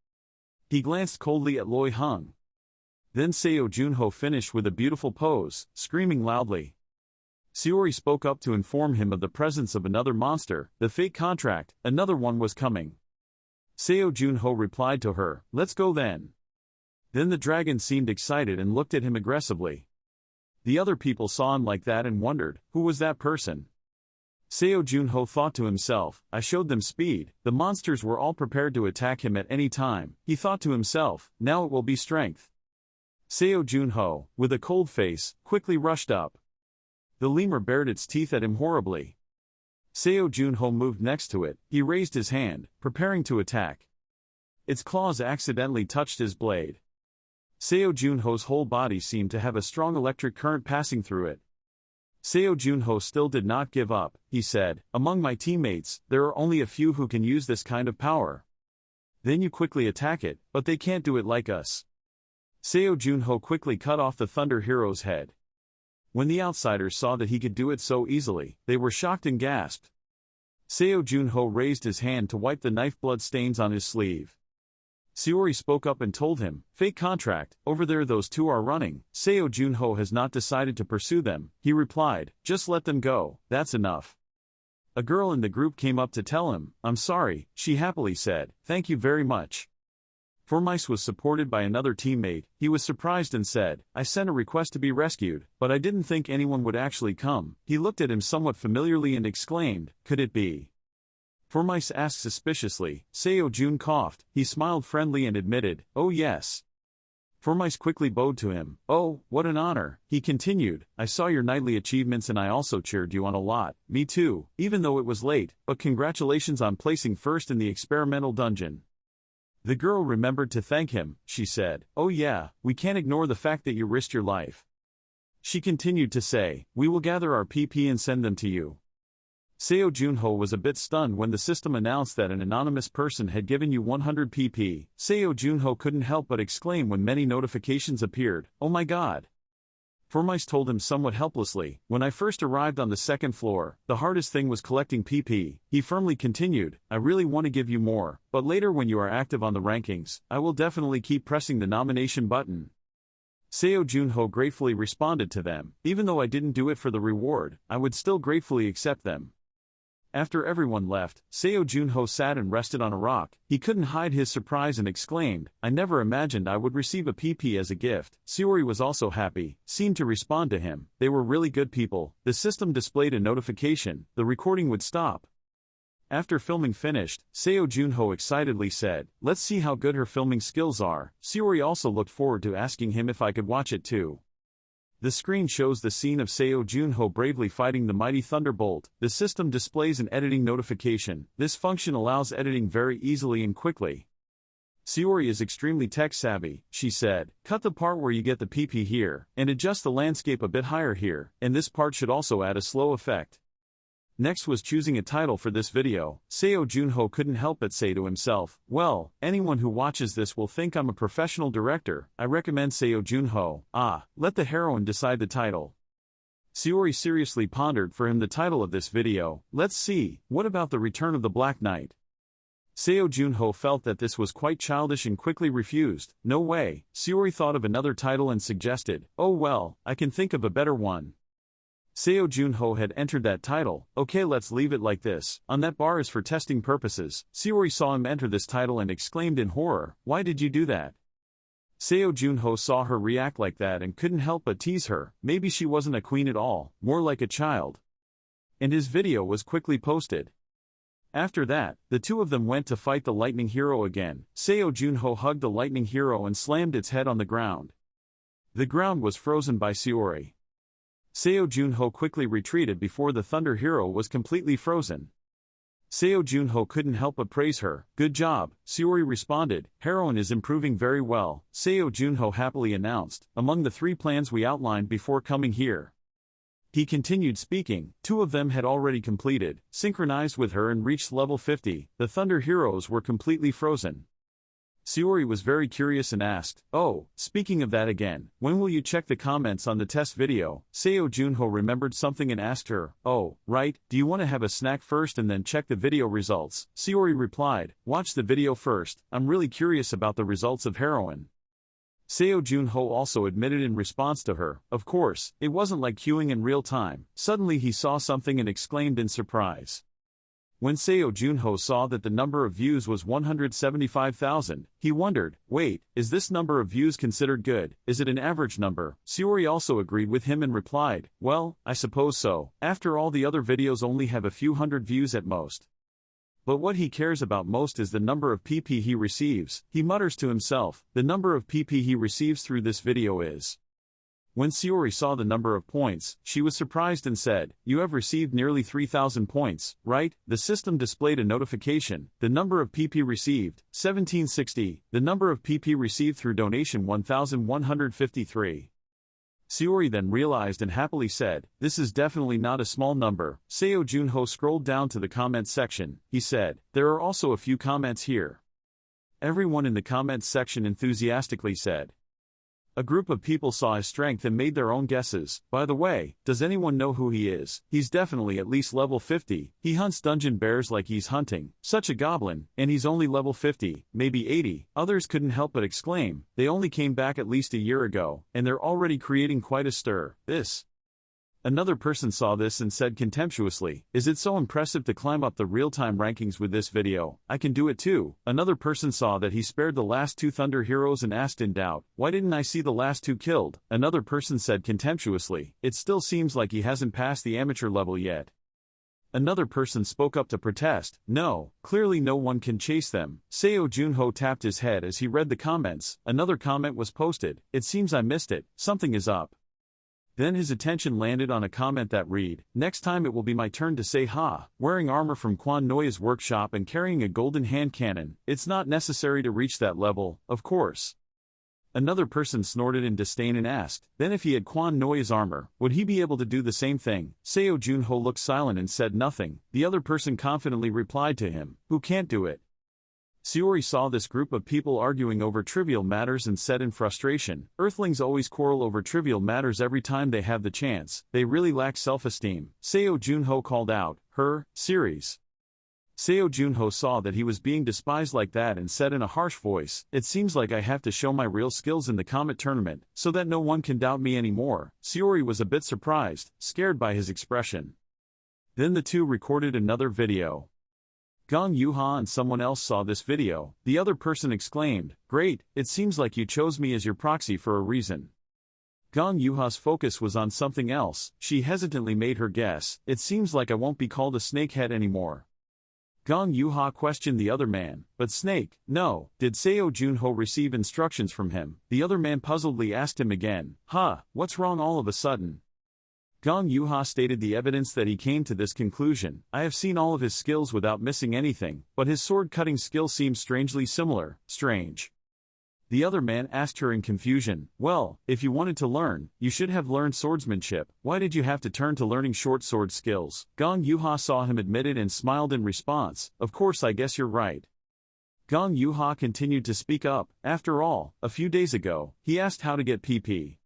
He glanced coldly at Loi Hung. Then Seo Junho finished with a beautiful pose, screaming loudly. Saori spoke up to inform him of the presence of another monster, the fate contract. Another one was coming. Seo Junho replied to her, "Let's go then." Then the dragon seemed excited and looked at him aggressively. The other people saw him like that and wondered, who was that person? Seo Junho thought to himself, I showed them speed, the monsters were all prepared to attack him at any time. He thought to himself, now it will be strength. Seo Junho, with a cold face, quickly rushed up. The lemur bared its teeth at him horribly. Seo Junho moved next to it. He raised his hand, preparing to attack. Its claws accidentally touched his blade. Seo Junho's whole body seemed to have a strong electric current passing through it. Seo Junho still did not give up. He said, among my teammates, there are only a few who can use this kind of power. Then you quickly attack it, but they can't do it like us. Seo Junho quickly cut off the Thunder Hero's head. When the outsiders saw that he could do it so easily, they were shocked and gasped. Seo Junho raised his hand to wipe the knife blood stains on his sleeve. Saori spoke up and told him, fake contract, over there those two are running. Seo Junho has not decided to pursue them. He replied, just let them go, that's enough. A girl in the group came up to tell him, I'm sorry, she happily said, thank you very much. Formice was supported by another teammate. He was surprised and said, I sent a request to be rescued, but I didn't think anyone would actually come. He looked at him somewhat familiarly and exclaimed, could it be? Formice asked suspiciously. Seo Jun coughed. He smiled friendly and admitted, oh yes. Formice quickly bowed to him. Oh, what an honor, he continued. I saw your nightly achievements and I also cheered you on a lot. Me too, even though it was late, but congratulations on placing first in the experimental dungeon. The girl remembered to thank him. She said, oh yeah, we can't ignore the fact that you risked your life. She continued to say, we will gather our PP and send them to you. Seo Junho was a bit stunned when the system announced that an anonymous person had given you 100 PP. Seo Junho couldn't help but exclaim when many notifications appeared, oh my god. Formice told him somewhat helplessly, when I first arrived on the second floor, the hardest thing was collecting PP. He firmly continued, I really want to give you more, but later when you are active on the rankings, I will definitely keep pressing the nomination button. Seo Junho gratefully responded to them, even though I didn't do it for the reward, I would still gratefully accept them. After everyone left, Seo Junho sat and rested on a rock. He couldn't hide his surprise and exclaimed, I never imagined I would receive a PP as a gift. Saori was also happy, seemed to respond to him. They were really good people. The system displayed a notification. The recording would stop. After filming finished, Seo Junho excitedly said, let's see how good her filming skills are. Saori also looked forward to asking him if I could watch it too. The screen shows the scene of Seo Junho bravely fighting the mighty Thunderbolt. The system displays an editing notification. This function allows editing very easily and quickly. Saori is extremely tech-savvy. She said, cut the part where you get the PP here, and adjust the landscape a bit higher here, and this part should also add a slow effect. Next was choosing a title for this video. Seo Junho couldn't help but say to himself, well, anyone who watches this will think I'm a professional director. I recommend Seo Junho. Let the heroine decide the title. Saori seriously pondered for him the title of this video. Let's see, what about the Return of the Black Knight? Seo Junho felt that this was quite childish and quickly refused. No way. Saori thought of another title and suggested, oh well, I can think of a better one. Seo Junho had entered that title. Okay, let's leave it like this. On that bar is for testing purposes. Saori saw him enter this title and exclaimed in horror, why did you do that? Seo Junho saw her react like that and couldn't help but tease her. Maybe she wasn't a queen at all, more like a child. And his video was quickly posted. After that, the two of them went to fight the lightning hero again. Seo Junho hugged the lightning hero and slammed its head on the ground. The ground was frozen by Saori. Seo Junho quickly retreated before the Thunder Hero was completely frozen. Seo Junho couldn't help but praise her. Good job, Sayori responded. Heroine is improving very well, Seo Junho happily announced, among the 3 plans we outlined before coming here. He continued speaking, 2 of them had already completed, synchronized with her and reached level 50, the Thunder Heroes were completely frozen. Sayori was very curious and asked, "Oh, speaking of that again, when will you check the comments on the test video?" Seo Junho remembered something and asked her, "Oh, right, do you want to have a snack first and then check the video results?" Sayori replied, "Watch the video first, I'm really curious about the results of Heroine." Seo Junho also admitted in response to her, "Of course, it wasn't like queuing in real time." Suddenly he saw something and exclaimed in surprise. When Seo Junho saw that the number of views was 175,000, he wondered, "Wait, is this number of views considered good? Is it an average number?" Sayori also agreed with him and replied, "Well, I suppose so. After all, the other videos only have a few hundred views at most." But what he cares about most is the number of PP he receives. He mutters to himself, "The number of PP he receives through this video is..." When Sayori saw the number of points, she was surprised and said, "You have received nearly 3,000 points, right?" The system displayed a notification. The number of PP received, 1760. The number of PP received through donation, 1,153. Sayori then realized and happily said, "This is definitely not a small number." Seo Junho scrolled down to the comments section. He said, "There are also a few comments here." Everyone in the comments section enthusiastically said. A group of people saw his strength and made their own guesses. "By the way, does anyone know who he is? He's definitely at least level 50. He hunts dungeon bears like he's hunting such a goblin, and he's only level 50, maybe 80. Others couldn't help but exclaim, "They only came back at least a year ago, and they're already creating quite a stir." Another person saw this and said contemptuously, "Is it so impressive to climb up the real-time rankings with this video? I can do it too." Another person saw that he spared the last 2 Thunder Heroes and asked in doubt, "Why didn't I see the last 2 killed?" Another person said contemptuously, "It still seems like he hasn't passed the amateur level yet." Another person spoke up to protest, "No, clearly no one can chase them." Seo Junho tapped his head as he read the comments. Another comment was posted, "It seems I missed it, something is up." Then his attention landed on a comment that read, "Next time it will be my turn to say ha." Wearing armor from Quan Noya's workshop and carrying a golden hand cannon, it's not necessary to reach that level, of course. Another person snorted in disdain and asked, "Then if he had Quan Noya's armor, would he be able to do the same thing?" Seo Junho looked silent and said nothing. The other person confidently replied to him, "Who can't do it?" Sayori saw this group of people arguing over trivial matters and said in frustration, "Earthlings always quarrel over trivial matters every time they have the chance. They really lack self-esteem." Seo Junho called out, "Her series." Seo Junho saw that he was being despised like that and said in a harsh voice, "It seems like I have to show my real skills in the Comet tournament, so that no one can doubt me anymore." Sayori was a bit surprised, scared by his expression. Then the two recorded another video. Gong Yuha and someone else saw this video. The other person exclaimed, "Great, it seems like you chose me as your proxy for a reason." Gong Yuha's focus was on something else. She hesitantly made her guess, "It seems like I won't be called a snakehead anymore." Gong Yuha questioned the other man, "But snake, no, did Seo Junho receive instructions from him?" The other man puzzledly asked him again, "What's wrong all of a sudden?" Gong Yuha stated the evidence that he came to this conclusion. "I have seen all of his skills without missing anything, but his sword-cutting skill seems strangely similar." Strange. The other man asked her in confusion, "Well, if you wanted to learn, you should have learned swordsmanship. Why did you have to turn to learning short sword skills?" Gong Yuha saw him admit it and smiled in response, "Of course, I guess you're right." Gong Yuha continued to speak up. After all, a few days ago, he asked how to get PP.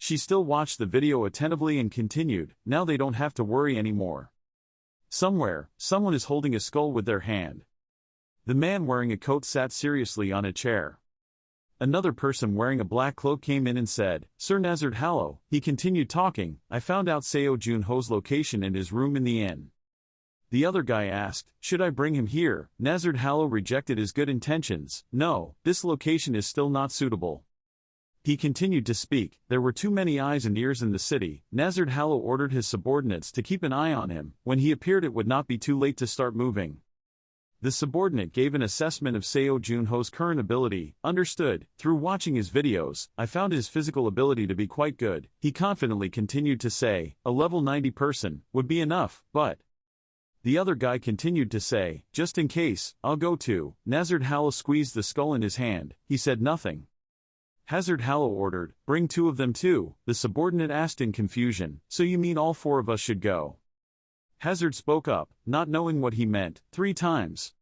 She still watched the video attentively and continued, "Now they don't have to worry anymore. Somewhere, someone is holding a skull with their hand." The man wearing a coat sat seriously on a chair. Another person wearing a black cloak came in and said, "Sir Nazard Hallow." He continued talking, "I found out Seo Junho's location and his room in the inn." The other guy asked, "Should I bring him here?" Nazard Hallow rejected his good intentions. "No, this location is still not suitable." He continued to speak, "There were too many eyes and ears in the city." Nazard Hallow ordered his subordinates to keep an eye on him. When he appeared, it would not be too late to start moving. The subordinate gave an assessment of Seo Junho's current ability. "Understood. Through watching his videos, I found his physical ability to be quite good." He confidently continued to say, "A level 90 person would be enough, but..." The other guy continued to say, just in case, I'll go too. Nazard Hallow squeezed the skull in his hand. He said nothing. Hazard Hallow ordered, bring 2 of them too. The subordinate asked in confusion, so you mean all 4 of us should go? Hazard spoke up, not knowing what he meant, 3 times.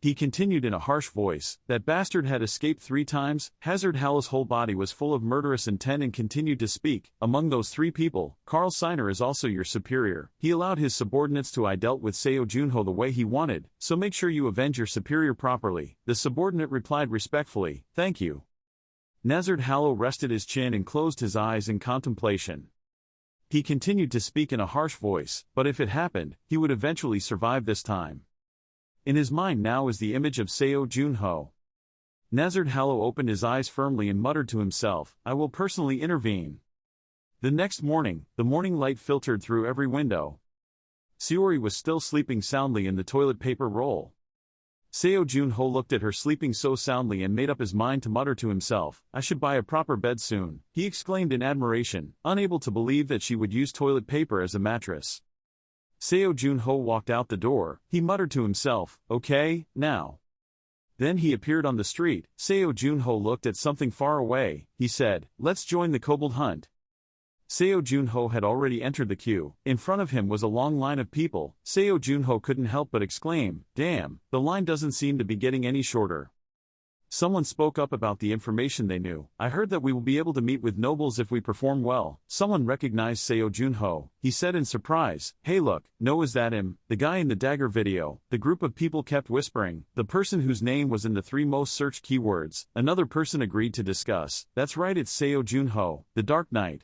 He continued in a harsh voice, that bastard had escaped 3 times. Hazard Hallow's whole body was full of murderous intent and continued to speak. Among those 3 people, Carl Seiner is also your superior. He allowed his subordinates to I dealt with Seo Junho the way he wanted, so make sure you avenge your superior properly. The subordinate replied respectfully, thank you. Nazard Hallow rested his chin and closed his eyes in contemplation. He continued to speak in a harsh voice, but if it happened, he would eventually survive this time. In his mind now is the image of Seo Junho. Nazard Hallow opened his eyes firmly and muttered to himself, I will personally intervene. The next morning, the morning light filtered through every window. Sayori was still sleeping soundly in the toilet paper roll. Seo Junho looked at her sleeping so soundly and made up his mind to mutter to himself, I should buy a proper bed soon, he exclaimed in admiration, unable to believe that she would use toilet paper as a mattress. Seo Junho walked out the door. He muttered to himself, okay, now. Then he appeared on the street. Seo Junho looked at something far away. He said, let's join the kobold hunt. Seo Junho had already entered the queue. In front of him was a long line of people. Seo Junho couldn't help but exclaim, damn, the line doesn't seem to be getting any shorter. Someone spoke up about the information they knew. I heard that we will be able to meet with nobles if we perform well. Someone recognized Seo Junho. He said in surprise, hey look, no, is that him? The guy in the dagger video. The group of people kept whispering. The person whose name was in the 3 most searched keywords. Another person agreed to discuss. That's right, it's Seo Junho, the Dark Knight.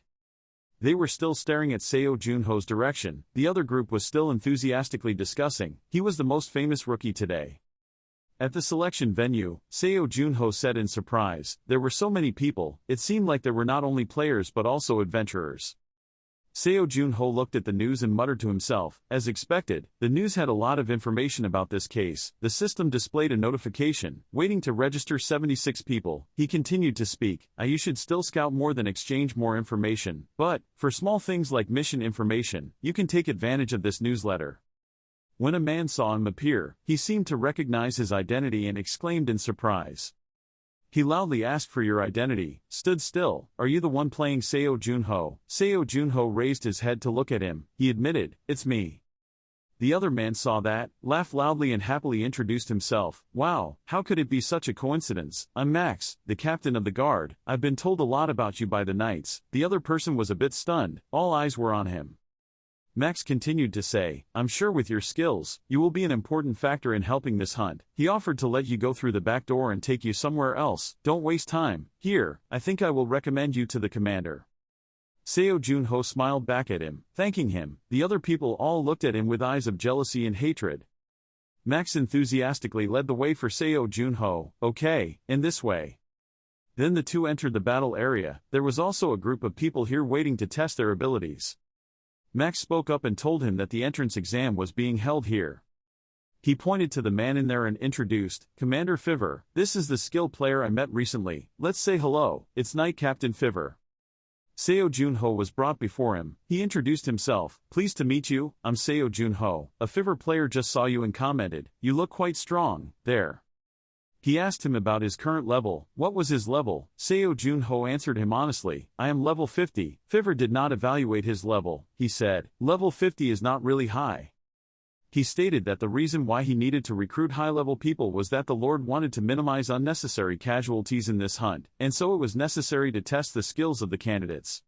They were still staring at Seo Junho's direction. The other group was still enthusiastically discussing. He was the most famous rookie today. At the selection venue, Seo Junho said in surprise, there were so many people, it seemed like there were not only players but also adventurers. Seo Junho looked at the news and muttered to himself, as expected, the news had a lot of information about this case. The system displayed a notification, waiting to register 76 people. He continued to speak, you should still scout more than exchange more information, but, for small things like mission information, you can take advantage of this newsletter. When a man saw him appear, he seemed to recognize his identity and exclaimed in surprise. He loudly asked for your identity, stood still, are you the one playing Seo Junho? Seo Junho raised his head to look at him. He admitted, it's me. The other man saw that, laughed loudly and happily introduced himself. Wow, how could it be such a coincidence? I'm Max, the captain of the guard. I've been told a lot about you by the knights. The other person was a bit stunned. All eyes were on him. Max continued to say, I'm sure with your skills, you will be an important factor in helping this hunt. He offered to let you go through the back door and take you somewhere else. Don't waste time. Here, I think I will recommend you to the commander. Seo Junho smiled back at him, thanking him. The other people all looked at him with eyes of jealousy and hatred. Max enthusiastically led the way for Seo Junho. Okay, in this way. Then the two entered the battle area. There was also a group of people here waiting to test their abilities. Max spoke up and told him that the entrance exam was being held here. He pointed to the man in there and introduced, Commander Fiver, this is the skilled player I met recently. Let's say hello, it's Knight Captain Fiver. Seo Junho was brought before him. He introduced himself, pleased to meet you, I'm Seo Junho. A Fiver player just saw you and commented, you look quite strong, there. He asked him about his current level. What was his level? Seo Junho answered him honestly, I am level 50. Fiver did not evaluate his level. He said, level 50 is not really high. He stated that the reason why he needed to recruit high-level people was that the Lord wanted to minimize unnecessary casualties in this hunt, and so it was necessary to test the skills of the candidates.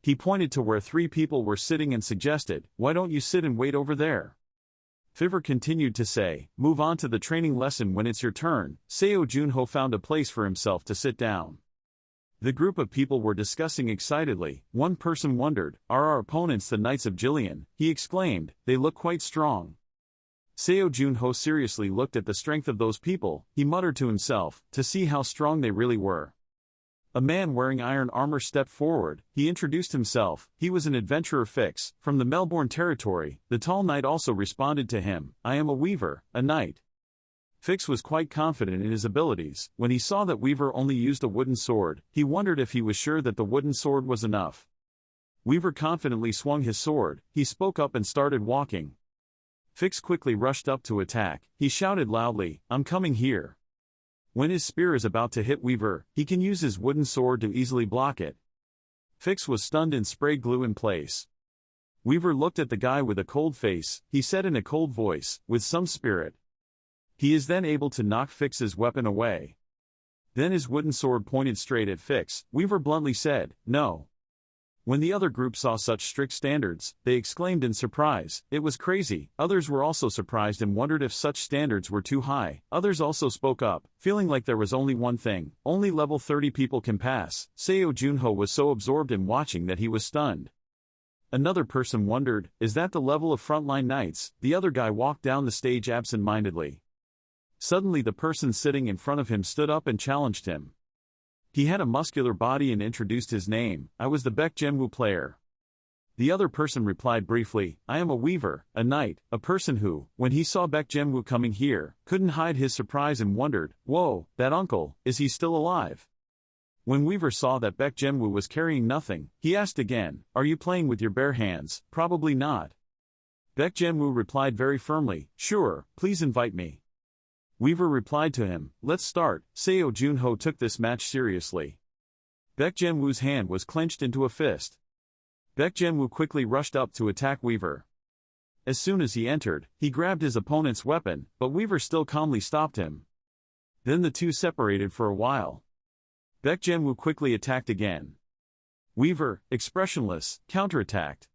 He pointed to where 3 people were sitting and suggested, why don't you sit and wait over there? Fiver continued to say, move on to the training lesson when it's your turn. Seo Junho found a place for himself to sit down. The group of people were discussing excitedly. One person wondered, are our opponents the Knights of Jillian? He exclaimed, they look quite strong. Seo Junho seriously looked at the strength of those people. He muttered to himself, to see how strong they really were. A man wearing iron armor stepped forward. He introduced himself. He was an adventurer Fix, from the Melbourne territory. The tall knight also responded to him, I am a weaver, a knight. Fix was quite confident in his abilities. When he saw that Weaver only used a wooden sword, he wondered if he was sure that the wooden sword was enough. Weaver confidently swung his sword. He spoke up and started walking. Fix quickly rushed up to attack. He shouted loudly, "I'm coming here." When his spear is about to hit Weaver, he can use his wooden sword to easily block it. Fix was stunned and sprayed glue in place. Weaver looked at the guy with a cold face. He said in a cold voice, with some spirit. He is then able to knock Fix's weapon away. Then his wooden sword pointed straight at Fix. Weaver bluntly said, "No." When the other group saw such strict standards, they exclaimed in surprise, "It was crazy." Others were also surprised and wondered if such standards were too high. Others also spoke up, feeling like there was only one thing: only level 30 people can pass. Seo Junho was so absorbed in watching that he was stunned. Another person wondered, "Is that the level of frontline knights?" The other guy walked down the stage absent-mindedly. Suddenly the person sitting in front of him stood up and challenged him. He had a muscular body and introduced his name. "I was the Baek Jenwoo player." The other person replied briefly, "I am a weaver, a knight," a person who, when he saw Baek Jenwoo coming here, couldn't hide his surprise and wondered, "Whoa, that uncle, is he still alive?" When Weaver saw that Baek Jenwoo was carrying nothing, he asked again, "Are you playing with your bare hands?" "Probably not." Baek Jenwoo replied very firmly, "Sure, please invite me." Weaver replied to him, "Let's start." Seo Junho took this match seriously. Baek Jenwoo's hand was clenched into a fist. Baek Jenwoo quickly rushed up to attack Weaver. As soon as he entered, he grabbed his opponent's weapon, but Weaver still calmly stopped him. Then the two separated for a while. Baek Jenwoo quickly attacked again. Weaver, expressionless, counterattacked.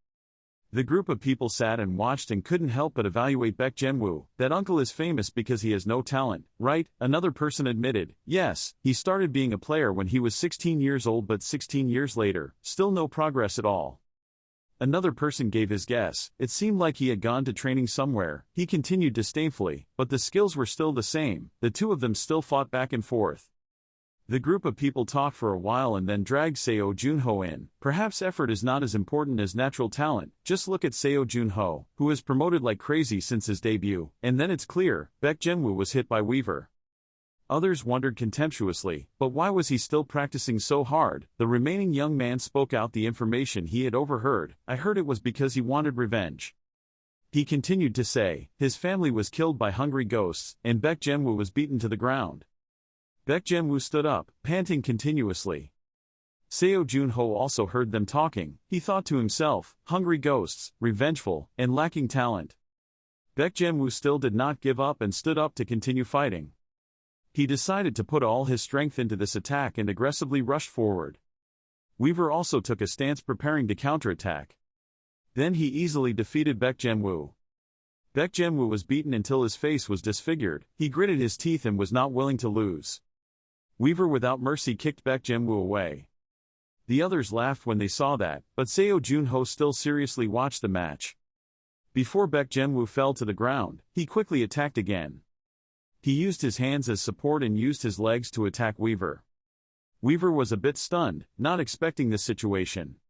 The group of people sat and watched and couldn't help but evaluate Baek Jenwoo. "That uncle is famous because he has no talent, right?" Another person admitted, "Yes, he started being a player when he was 16 years old, but 16 years later, still no progress at all." Another person gave his guess. It seemed like he had gone to training somewhere. He continued disdainfully, but the skills were still the same. The two of them still fought back and forth. The group of people talked for a while and then dragged Seo Junho in. Perhaps effort is not as important as natural talent. Just look at Seo Junho, who is promoted like crazy since his debut, and then it's clear, Baek Jenwoo was hit by Weaver. Others wondered contemptuously, but why was he still practicing so hard? The remaining young man spoke out the information he had overheard. "I heard it was because he wanted revenge." He continued to say, his family was killed by hungry ghosts, and Baek Jenwoo was beaten to the ground. Baek Jenwoo stood up, panting continuously. Seo Junho also heard them talking. He thought to himself, hungry ghosts, revengeful, and lacking talent. Baek Jenwoo still did not give up and stood up to continue fighting. He decided to put all his strength into this attack and aggressively rushed forward. Weaver also took a stance preparing to counterattack. Then he easily defeated Baek Jenwoo. Baek Jenwoo was beaten until his face was disfigured. He gritted his teeth and was not willing to lose. Weaver without mercy kicked Baek Jenwoo away. The others laughed when they saw that, but Seo Junho still seriously watched the match. Before Baek Jenwoo fell to the ground, he quickly attacked again. He used his hands as support and used his legs to attack Weaver. Weaver was a bit stunned, not expecting this situation.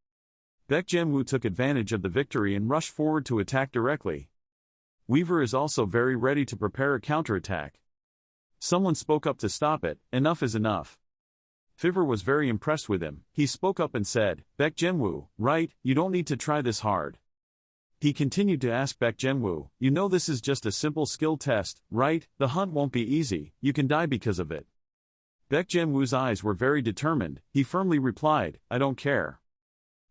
Baek Jenwoo took advantage of the victory and rushed forward to attack directly. Weaver is also very ready to prepare a counterattack. Someone spoke up to stop it. "Enough is enough." Fiver was very impressed with him. He spoke up and said, "Baek Jenwoo, right, you don't need to try this hard." He continued to ask Baek Jenwoo, "You know this is just a simple skill test, right? The hunt won't be easy, you can die because of it." Baek Jenwoo's eyes were very determined. He firmly replied, "I don't care."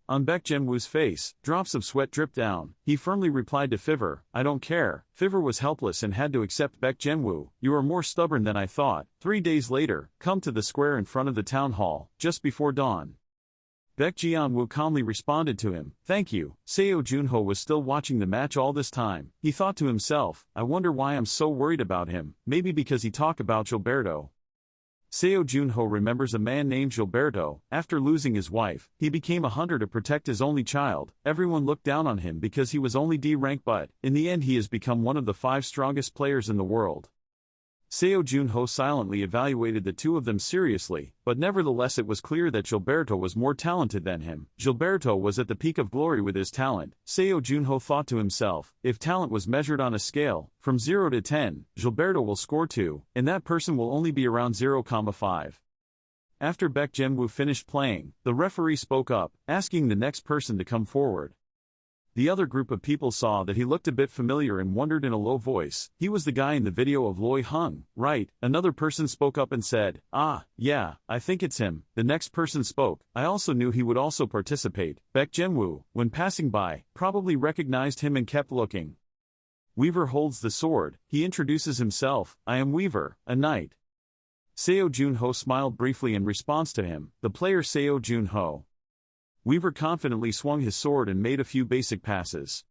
On Baek Jenwoo's face, drops of sweat dripped down. He firmly replied to Fiver, "I don't care." Fiver was helpless and had to accept Baek Jenwoo. "You are more stubborn than I thought." 3 days later, come to the square in front of the town hall, just before dawn. Baek Jianwoo calmly responded to him, "Thank you." Seo Junho was still watching the match all this time. He thought to himself, "I wonder why I'm so worried about him, maybe because he talked about Gilberto." Seo Junho remembers a man named Gilberto. After losing his wife, he became a hunter to protect his only child. Everyone looked down on him because he was only D rank, but, in the end he has become one of the 5 strongest players in the world. Seo Junho silently evaluated the two of them seriously, but nevertheless it was clear that Gilberto was more talented than him. Gilberto was at the peak of glory with his talent. Seo Junho thought to himself, if talent was measured on a scale, from 0 to 10, Gilberto will score 2, and that person will only be around 0,5. After Baek Jenwoo finished playing, the referee spoke up, asking the next person to come forward. The other group of people saw that he looked a bit familiar and wondered in a low voice, "He was the guy in the video of Loi Hung, right?" Another person spoke up and said, "Ah, yeah, I think it's him." The next person spoke, "I also knew he would also participate." Baek Jenwoo, when passing by, probably recognized him and kept looking. Weaver holds the sword. He introduces himself, "I am Weaver, a knight." Seo Junho smiled briefly in response to him, the player Seo Junho. Weaver confidently swung his sword and made a few basic passes.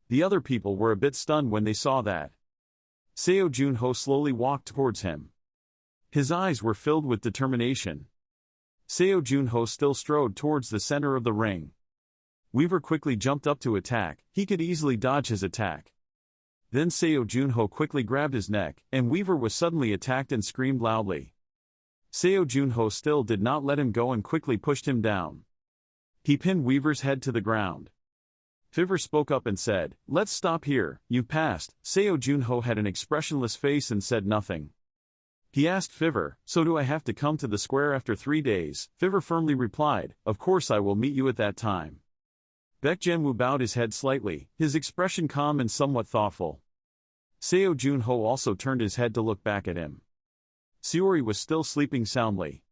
The other people were a bit stunned when they saw that. Seo Junho slowly walked towards him. His eyes were filled with determination. Seo Junho still strode towards the center of the ring. Weaver quickly jumped up to attack. He could easily dodge his attack. Then Seo Junho quickly grabbed his neck, and Weaver was suddenly attacked and screamed loudly. Seo Junho still did not let him go and quickly pushed him down. He pinned Weaver's head to the ground. Fiver spoke up and said, "Let's stop here, you've passed." Seo Junho had an expressionless face and said nothing. He asked Fiver, "So do I have to come to the square after 3 days?" Fiver firmly replied, "Of course I will meet you at that time." Baek Jenwoo bowed his head slightly, his expression calm and somewhat thoughtful. Seo Junho also turned his head to look back at him. Seori was still sleeping soundly.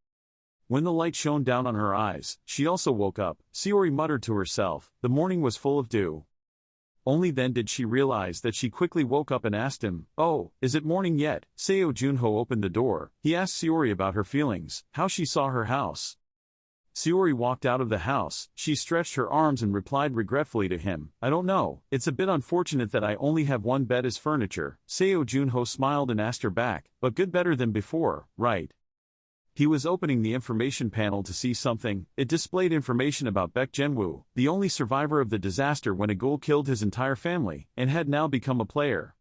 When the light shone down on her eyes, she also woke up. Seori muttered to herself, the morning was full of dew. Only then did she realize that she quickly woke up and asked him, "Oh, is it morning yet?" Seo Junho opened the door. He asked Seori about her feelings, how she saw her house. Seori walked out of the house. She stretched her arms and replied regretfully to him, "I don't know, it's a bit unfortunate that I only have one bed as furniture." Seo Junho smiled and asked her back, "But good better than before, right?" He was opening the information panel to see something. It displayed information about Baek Jenwoo, the only survivor of the disaster when a ghoul killed his entire family, and had now become a player.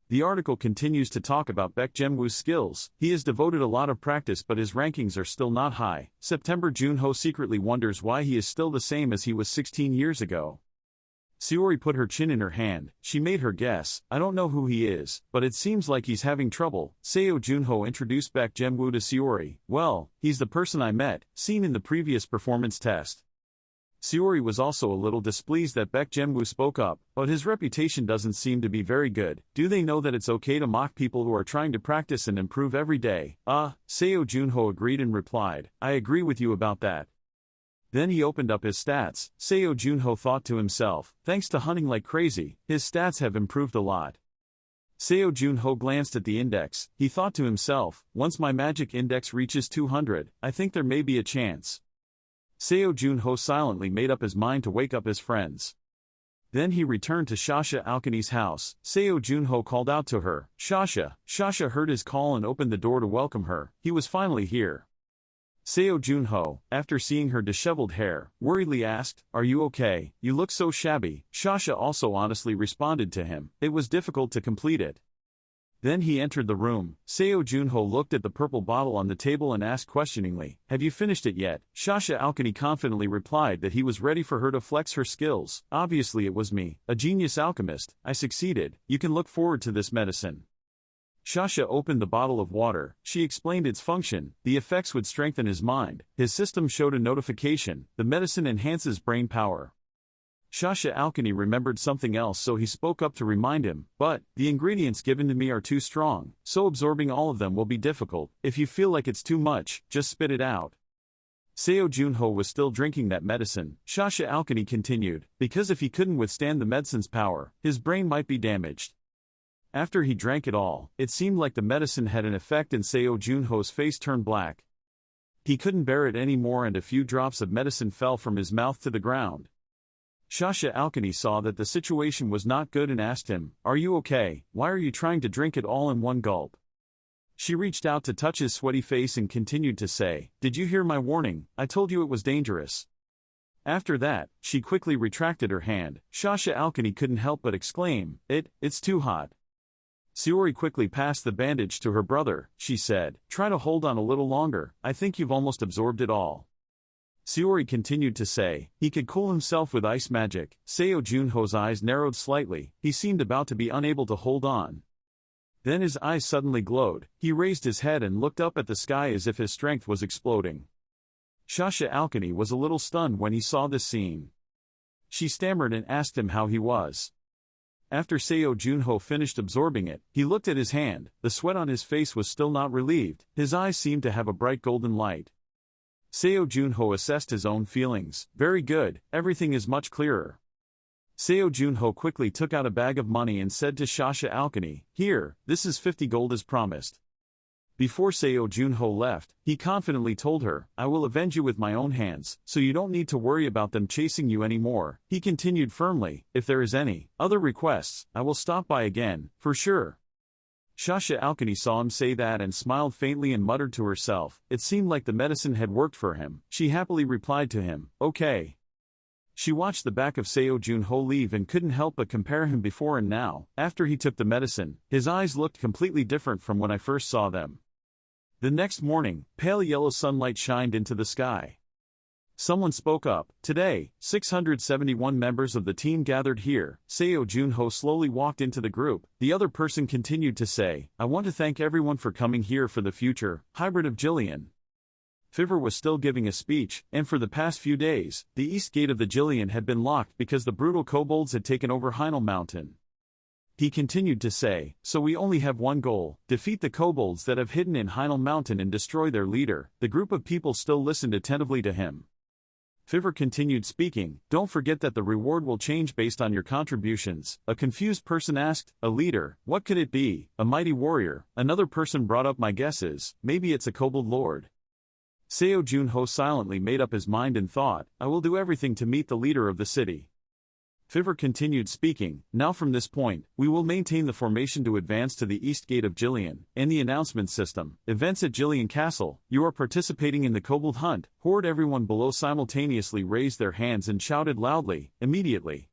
The article continues to talk about Baek Jenwoo's skills. He has devoted a lot of practice but his rankings are still not high. September Junho secretly wonders why he is still the same as he was 16 years ago. Seori put her chin in her hand. She made her guess, "I don't know who he is, but it seems like he's having trouble." Seo Junho introduced Baek Jenwoo to Seori. "Well, he's the person I met, seen in the previous performance test." Seori was also a little displeased that Baek Jenwoo spoke up, but his reputation doesn't seem to be very good. Do they know that it's okay to mock people who are trying to practice and improve every day? Seo Junho agreed and replied, "I agree with you about that." Then he opened up his stats. Seo Junho thought to himself, thanks to hunting like crazy, his stats have improved a lot. Seo Junho glanced at the index. He thought to himself, once my magic index reaches 200, I think there may be a chance. Seo Junho silently made up his mind to wake up his friends. Then he returned to Shasha Alkani's house. Seo Junho called out to her, "Shasha." Shasha heard his call and opened the door to welcome her. He was finally here. Seo Junho, after seeing her disheveled hair, worriedly asked, "Are you okay? You look so shabby." Shasha also honestly responded to him, "It was difficult to complete it." Then he entered the room. Seo Junho looked at the purple bottle on the table and asked questioningly, "Have you finished it yet?" Shasha Alkani confidently replied that he was ready for her to flex her skills. "Obviously it was me, a genius alchemist. I succeeded. You can look forward to this medicine." Shasha opened the bottle of water. She explained its function. The effects would strengthen his mind. His system showed a notification. The medicine enhances brain power. Shasha Alkani remembered something else, so he spoke up to remind him, "But, the ingredients given to me are too strong, so absorbing all of them will be difficult. If you feel like it's too much, just spit it out." Seo Junho was still drinking that medicine. Shasha Alkani continued, because if he couldn't withstand the medicine's power, his brain might be damaged. After he drank it all, it seemed like the medicine had an effect and Seo Junho's face turned black. He couldn't bear it anymore and a few drops of medicine fell from his mouth to the ground. Shasha Alkani saw that the situation was not good and asked him, "Are you okay? Why are you trying to drink it all in one gulp?" She reached out to touch his sweaty face and continued to say, "Did you hear my warning? I told you it was dangerous." After that, she quickly retracted her hand. Shasha Alkani couldn't help but exclaim, It's too hot." Seori quickly passed the bandage to her brother. She said, "Try to hold on a little longer, I think you've almost absorbed it all." Seori continued to say, he could cool himself with ice magic. Seo Junho's eyes narrowed slightly. He seemed about to be unable to hold on. Then his eyes suddenly glowed. He raised his head and looked up at the sky as if his strength was exploding. Shasha Alkani was a little stunned when he saw this scene. She stammered and asked him how he was. After Seo Junho finished absorbing it, he looked at his hand. The sweat on his face was still not relieved. His eyes seemed to have a bright golden light. Seo Junho assessed his own feelings. Very good, everything is much clearer. Seo Junho quickly took out a bag of money and said to Shasha Alchemy, "Here, this is 50 gold as promised." Before Seo Junho left, he confidently told her, "I will avenge you with my own hands, so you don't need to worry about them chasing you anymore." He continued firmly, "If there is any other requests, I will stop by again, for sure." Shasha Alchemy saw him say that and smiled faintly and muttered to herself. It seemed like the medicine had worked for him. She happily replied to him, "Okay." She watched the back of Seo Junho leave and couldn't help but compare him before and now. After he took the medicine, his eyes looked completely different from when I first saw them. The next morning, pale yellow sunlight shined into the sky. Someone spoke up. "Today, 671 members of the team gathered here." Seo Junho slowly walked into the group. The other person continued to say, "I want to thank everyone for coming here for the future hybrid of Jillian." Fiver was still giving a speech, and for the past few days, the east gate of the Jillian had been locked because the brutal kobolds had taken over Heinel Mountain. He continued to say, "So we only have one goal, defeat the kobolds that have hidden in Heinel Mountain and destroy their leader." The group of people still listened attentively to him. Fiver continued speaking, "Don't forget that the reward will change based on your contributions." A confused person asked, "A leader, what could it be?" "A mighty warrior." Another person brought up, "My guess is, maybe it's a kobold lord." Seo Junho silently made up his mind and thought, "I will do everything to meet the leader of the city." Fiver continued speaking, "Now from this point, we will maintain the formation to advance to the east gate of Jillian, and the announcement system. Events at Jillian Castle, you are participating in the kobold hunt. Horde." Everyone below simultaneously raised their hands and shouted loudly, "Immediately."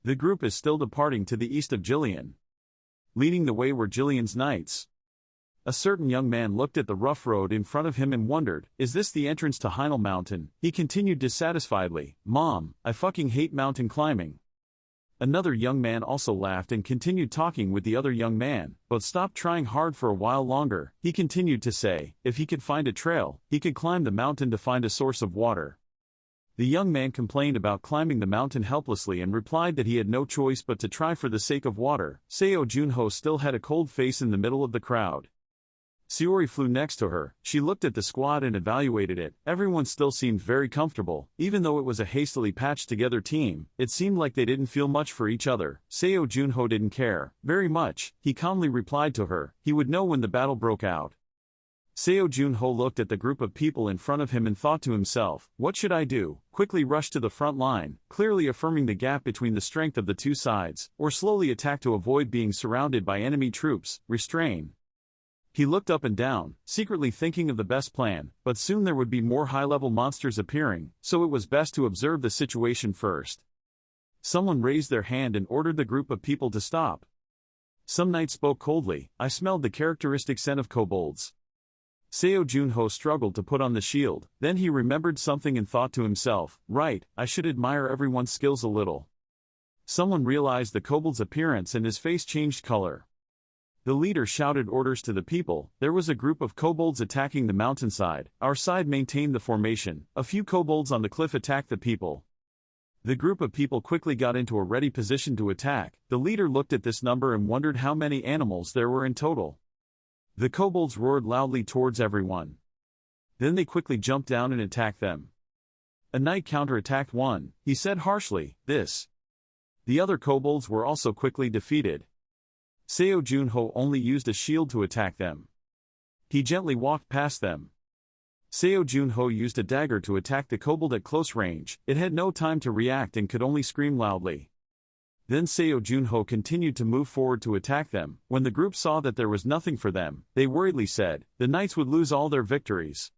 The group is still departing to the east of Jillian. Leading the way were Jillian's knights. A certain young man looked at the rough road in front of him and wondered, "Is this the entrance to Heinel Mountain?" He continued dissatisfiedly, "Mom, I fucking hate mountain climbing." Another young man also laughed and continued talking with the other young man, but stopped trying hard for a while longer. He continued to say, if he could find a trail, he could climb the mountain to find a source of water. The young man complained about climbing the mountain helplessly and replied that he had no choice but to try for the sake of water. Seo Junho still had a cold face in the middle of the crowd. Siori flew next to her. She looked at the squad and evaluated it. Everyone still seemed very comfortable. Even though it was a hastily patched together team, it seemed like they didn't feel much for each other. Seo Junho didn't care very much. He calmly replied to her. He would know when the battle broke out. Seo Junho looked at the group of people in front of him and thought to himself, what should I do? Quickly rush to the front line, clearly affirming the gap between the strength of the two sides, or slowly attack to avoid being surrounded by enemy troops, restrain. He looked up and down, secretly thinking of the best plan, but soon there would be more high-level monsters appearing, so it was best to observe the situation first. Someone raised their hand and ordered the group of people to stop. Some knight spoke coldly. I smelled the characteristic scent of kobolds. Seo Junho struggled to put on the shield, then he remembered something and thought to himself, right, I should admire everyone's skills a little. Someone realized the kobold's appearance and his face changed color. The leader shouted orders to the people. There was a group of kobolds attacking the mountainside. Our side maintained the formation. A few kobolds on the cliff attacked the people. The group of people quickly got into a ready position to attack. The leader looked at this number and wondered how many animals there were in total. The kobolds roared loudly towards everyone. Then they quickly jumped down and attacked them. A knight counterattacked one. He said harshly, this. The other kobolds were also quickly defeated. Seo Junho only used a shield to attack them. He gently walked past them. Seo Junho used a dagger to attack the kobold at close range. It had no time to react and could only scream loudly. Then Seo Junho continued to move forward to attack them. When the group saw that there was nothing for them, they worriedly said, the knights would lose all their victories.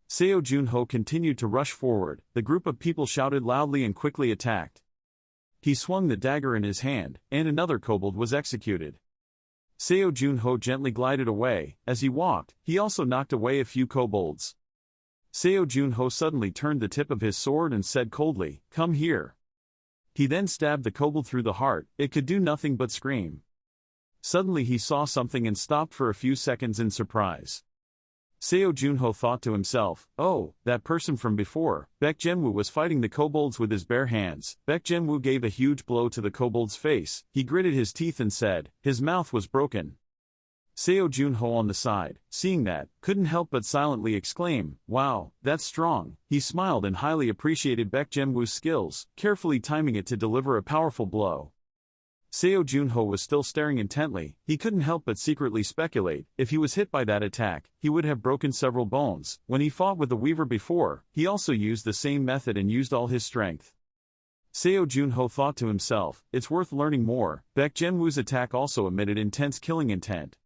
Seo Junho continued to rush forward. The group of people shouted loudly and quickly attacked. He swung the dagger in his hand, and another kobold was executed. Seo Junho gently glided away. As he walked, he also knocked away a few kobolds. Seo Junho suddenly turned the tip of his sword and said coldly, come here. He then stabbed the kobold through the heart. It could do nothing but scream. Suddenly he saw something and stopped for a few seconds in surprise. Seo Junho thought to himself, oh, that person from before. Baek Jinwoo was fighting the kobolds with his bare hands. Baek Jinwoo gave a huge blow to the kobold's face. He gritted his teeth and said, his mouth was broken. Seo Junho on the side, seeing that, couldn't help but silently exclaim, wow, that's strong. He smiled and highly appreciated Baek Jinwoo's skills, carefully timing it to deliver a powerful blow. Seo Junho was still staring intently. He couldn't help but secretly speculate, if he was hit by that attack, he would have broken several bones. When he fought with the Weaver before, he also used the same method and used all his strength. Seo Junho thought to himself, it's worth learning more. Baek Jinwoo's attack also emitted intense killing intent.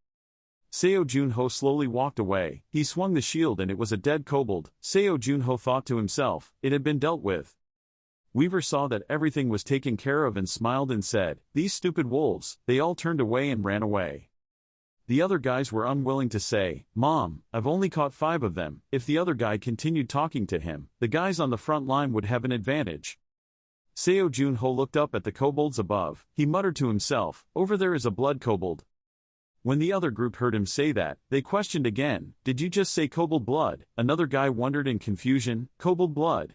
Seo Junho slowly walked away. He swung the shield and it was a dead kobold. Seo Junho thought to himself, it had been dealt with. Weaver saw that everything was taken care of and smiled and said, these stupid wolves. They all turned away and ran away. The other guys were unwilling to say, Mom, I've only caught 5 of them. If the other guy continued talking to him, the guys on the front line would have an advantage. Seo Junho looked up at the kobolds above. He muttered to himself, over there is a blood kobold. When the other group heard him say that, they questioned again, did you just say kobold blood? Another guy wondered in confusion, kobold blood.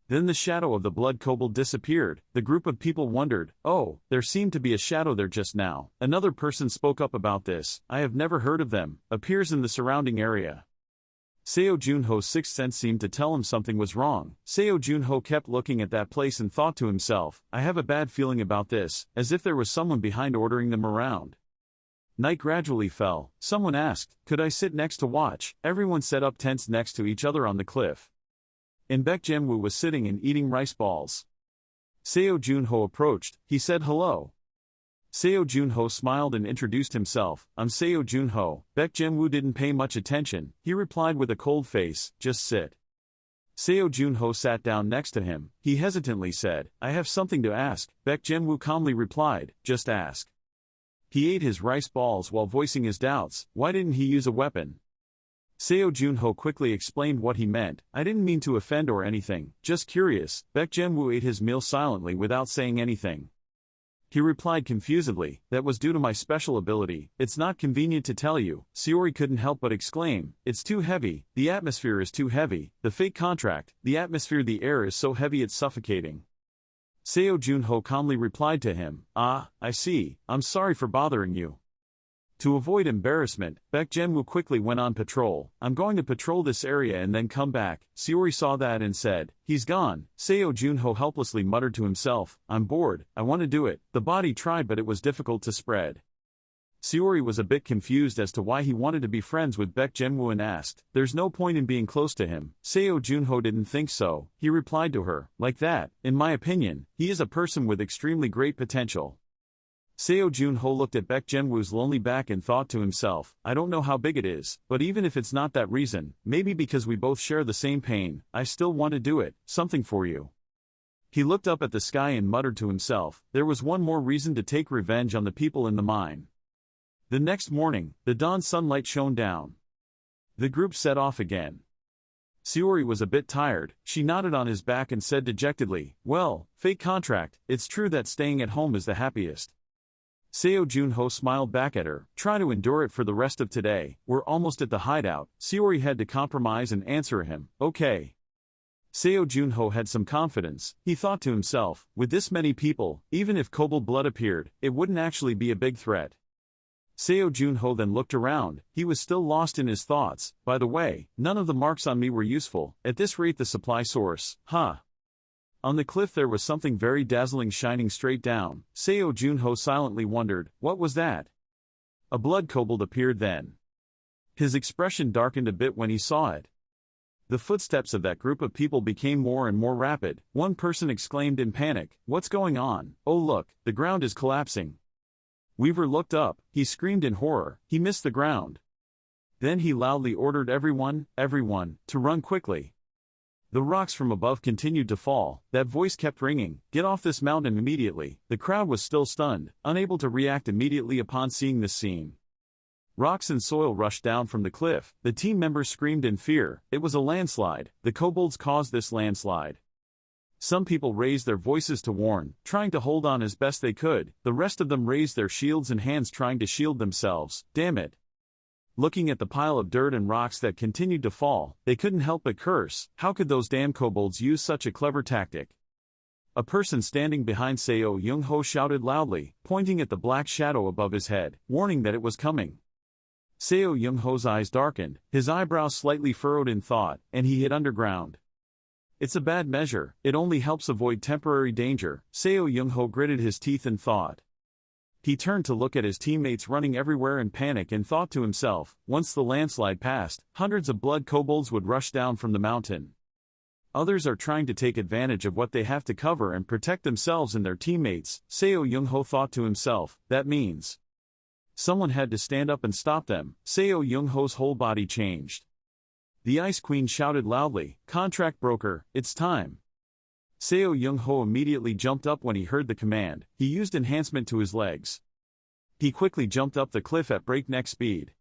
Then the shadow of the blood kobold disappeared. The group of people wondered, oh, there seemed to be a shadow there just now. Another person spoke up about this, I have never heard of them, appears in the surrounding area. Seo Junho's sixth sense seemed to tell him something was wrong. Seo Junho kept looking at that place and thought to himself, I have a bad feeling about this, as if there was someone behind ordering them around. Night gradually fell. Someone asked, could I sit next to watch? Everyone set up tents next to each other on the cliff. And Baek Jinwoo was sitting and eating rice balls. Seo Junho approached. He said hello. Seo Junho smiled and introduced himself. I'm Seo Junho. Baek Jinwoo didn't pay much attention. He replied with a cold face, just sit. Seo Junho sat down next to him. He hesitantly said, I have something to ask. Baek Jinwoo calmly replied, just ask. He ate his rice balls while voicing his doubts. Why didn't he use a weapon? Seo Junho quickly explained what he meant. I didn't mean to offend or anything, just curious. Baek Jinwoo ate his meal silently without saying anything. He replied confusedly, that was due to my special ability. It's not convenient to tell you. Seori couldn't help but exclaim, it's too heavy, the atmosphere is too heavy, the fake contract, the atmosphere, the air is so heavy it's suffocating. Seo Junho calmly replied to him, ah, I see, I'm sorry for bothering you. To avoid embarrassment, Baek Jinwoo quickly went on patrol. I'm going to patrol this area and then come back. Seori saw that and said, he's gone. Seo Junho helplessly muttered to himself, I'm bored, I want to do it. The body tried but it was difficult to spread. Seori was a bit confused as to why he wanted to be friends with Baek Jinwoo and asked, there's no point in being close to him. Seo Junho didn't think so. He replied to her, like that, in my opinion, he is a person with extremely great potential. Seo Junho looked at Baek Jinwoo's lonely back and thought to himself, I don't know how big it is, but even if it's not that reason, maybe because we both share the same pain, I still want to do it, something for you. He looked up at the sky and muttered to himself, there was one more reason to take revenge on the people in the mine. The next morning, the dawn sunlight shone down. The group set off again. Seori was a bit tired. She nodded on his back and said dejectedly, well, fake contract, it's true that staying at home is the happiest. Seo Junho smiled back at her, try to endure it for the rest of today, we're almost at the hideout. Seori had to compromise and answer him, okay. Seo Junho had some confidence. He thought to himself, with this many people, even if kobold blood appeared, it wouldn't actually be a big threat. Seo Junho then looked around. He was still lost in his thoughts. By the way, none of the marks on me were useful. At this rate the supply source, huh? On the cliff there was something very dazzling shining straight down. Seo Junho silently wondered, what was that? A blood kobold appeared then. His expression darkened a bit when he saw it. The footsteps of that group of people became more and more rapid. One person exclaimed in panic, what's going on? Oh look, the ground is collapsing. Weaver looked up. He screamed in horror. He missed the ground. Then he loudly ordered everyone, to run quickly. The rocks from above continued to fall. That voice kept ringing, get off this mountain immediately. The crowd was still stunned, unable to react immediately upon seeing this scene. Rocks and soil rushed down from the cliff. The team members screamed in fear. It was a landslide. The kobolds caused this landslide. Some people raised their voices to warn, trying to hold on as best they could. The rest of them raised their shields and hands trying to shield themselves. Damn it. Looking at the pile of dirt and rocks that continued to fall, they couldn't help but curse. How could those damn kobolds use such a clever tactic? A person standing behind Seo Young-ho shouted loudly, pointing at the black shadow above his head, warning that it was coming. Seo Young-ho's eyes darkened, his eyebrows slightly furrowed in thought, and he hid underground. It's a bad measure, it only helps avoid temporary danger, Seo Young-ho gritted his teeth in thought. He turned to look at his teammates running everywhere in panic and thought to himself, once the landslide passed, hundreds of blood kobolds would rush down from the mountain. Others are trying to take advantage of what they have to cover and protect themselves and their teammates, Seo Young-ho thought to himself, that means someone had to stand up and stop them. Seo Young-ho's whole body changed. The Ice Queen shouted loudly, contract broker, it's time. Seo Young-ho immediately jumped up when he heard the command. He used enhancement to his legs. He quickly jumped up the cliff at breakneck speed.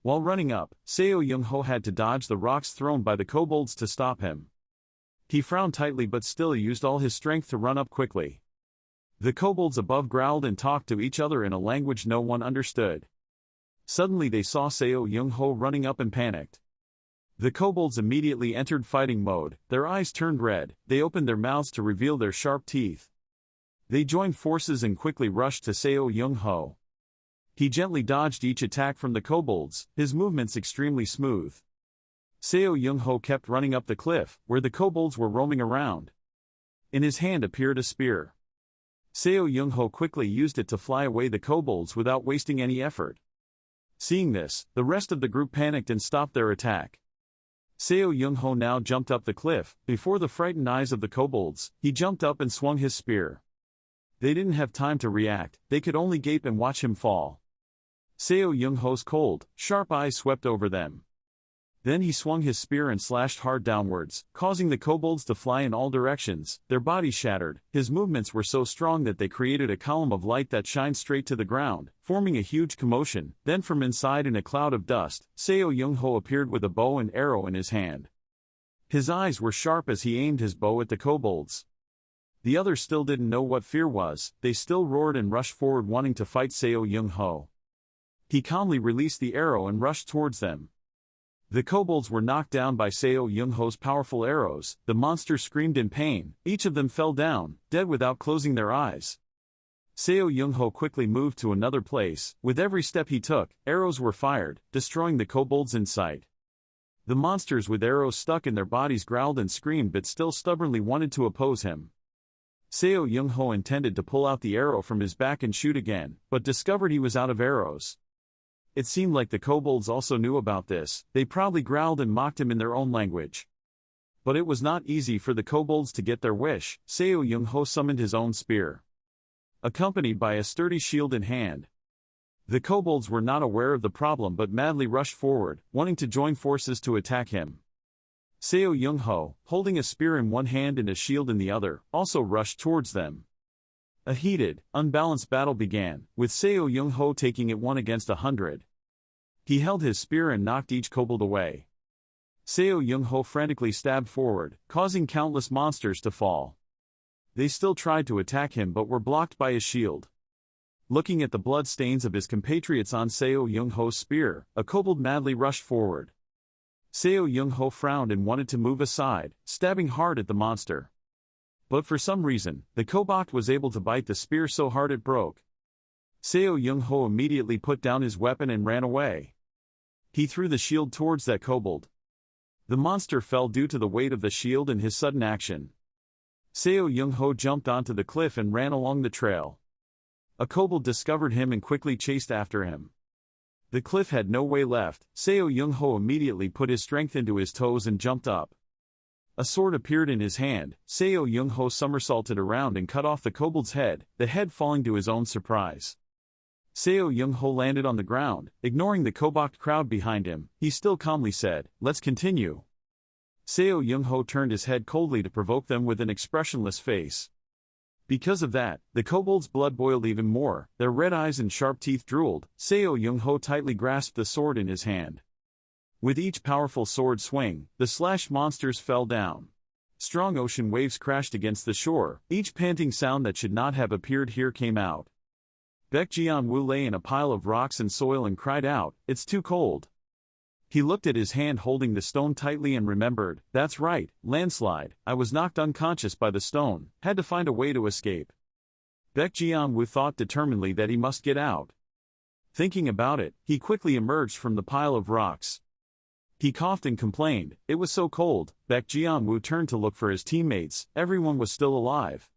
While running up, Seo Young-ho had to dodge the rocks thrown by the kobolds to stop him. He frowned tightly but still used all his strength to run up quickly. The kobolds above growled and talked to each other in a language no one understood. Suddenly they saw Seo Young-ho running up and panicked. The kobolds immediately entered fighting mode, their eyes turned red, they opened their mouths to reveal their sharp teeth. They joined forces and quickly rushed to Seo Young-ho. He gently dodged each attack from the kobolds, his movements extremely smooth. Seo Young-ho kept running up the cliff, where the kobolds were roaming around. In his hand appeared a spear. Seo Young-ho quickly used it to fly away the kobolds without wasting any effort. Seeing this, the rest of the group panicked and stopped their attack. Seo Young-ho now jumped up the cliff. Before the frightened eyes of the kobolds, he jumped up and swung his spear. They didn't have time to react, they could only gape and watch him fall. Seo Young-ho's cold, sharp eyes swept over them. Then he swung his spear and slashed hard downwards, causing the kobolds to fly in all directions, their bodies shattered. His movements were so strong that they created a column of light that shined straight to the ground, forming a huge commotion. Then from inside in a cloud of dust, Seo Young-ho appeared with a bow and arrow in his hand. His eyes were sharp as he aimed his bow at the kobolds. The others still didn't know what fear was, they still roared and rushed forward wanting to fight Seo Young-ho. He calmly released the arrow and rushed towards them. The kobolds were knocked down by Seo Young-ho's powerful arrows, the monsters screamed in pain, each of them fell down, dead without closing their eyes. Seo Young-ho quickly moved to another place, with every step he took, arrows were fired, destroying the kobolds in sight. The monsters with arrows stuck in their bodies growled and screamed but still stubbornly wanted to oppose him. Seo Young-ho intended to pull out the arrow from his back and shoot again, but discovered he was out of arrows. It seemed like the kobolds also knew about this, they proudly growled and mocked him in their own language. But it was not easy for the kobolds to get their wish. Seo Young-ho summoned his own spear, accompanied by a sturdy shield in hand. The kobolds were not aware of the problem but madly rushed forward, wanting to join forces to attack him. Seo Young-ho, holding a spear in one hand and a shield in the other, also rushed towards them. A heated, unbalanced battle began, with Seo Young-ho taking it 1 against 100. He held his spear and knocked each kobold away. Seo Young-ho frantically stabbed forward, causing countless monsters to fall. They still tried to attack him but were blocked by his shield. Looking at the blood stains of his compatriots on Seo Young-ho's spear, a kobold madly rushed forward. Seo Young-ho frowned and wanted to move aside, stabbing hard at the monster. But for some reason, the kobold was able to bite the spear so hard it broke. Seo Young-ho immediately put down his weapon and ran away. He threw the shield towards that kobold. The monster fell due to the weight of the shield and his sudden action. Seo Young-ho jumped onto the cliff and ran along the trail. A kobold discovered him and quickly chased after him. The cliff had no way left. Seo Young-ho immediately put his strength into his toes and jumped up. A sword appeared in his hand. Seo Young-ho somersaulted around and cut off the kobold's head, the head falling to his own surprise. Seo Young-ho landed on the ground, ignoring the kobold crowd behind him. He still calmly said, "Let's continue." Seo Young-ho turned his head coldly to provoke them with an expressionless face. Because of that, the kobold's blood boiled even more, their red eyes and sharp teeth drooled. Seo Young-ho tightly grasped the sword in his hand. With each powerful sword swing, the slashed monsters fell down. Strong ocean waves crashed against the shore, each panting sound that should not have appeared here came out. Baek Jian-woo lay in a pile of rocks and soil and cried out, "It's too cold." He looked at his hand holding the stone tightly and remembered, "That's right, landslide, I was knocked unconscious by the stone, had to find a way to escape." Baek Jian-woo thought determinedly that he must get out. Thinking about it, he quickly emerged from the pile of rocks. He coughed and complained, "It was so cold." Baek Jian-woo turned to look for his teammates, everyone was still alive.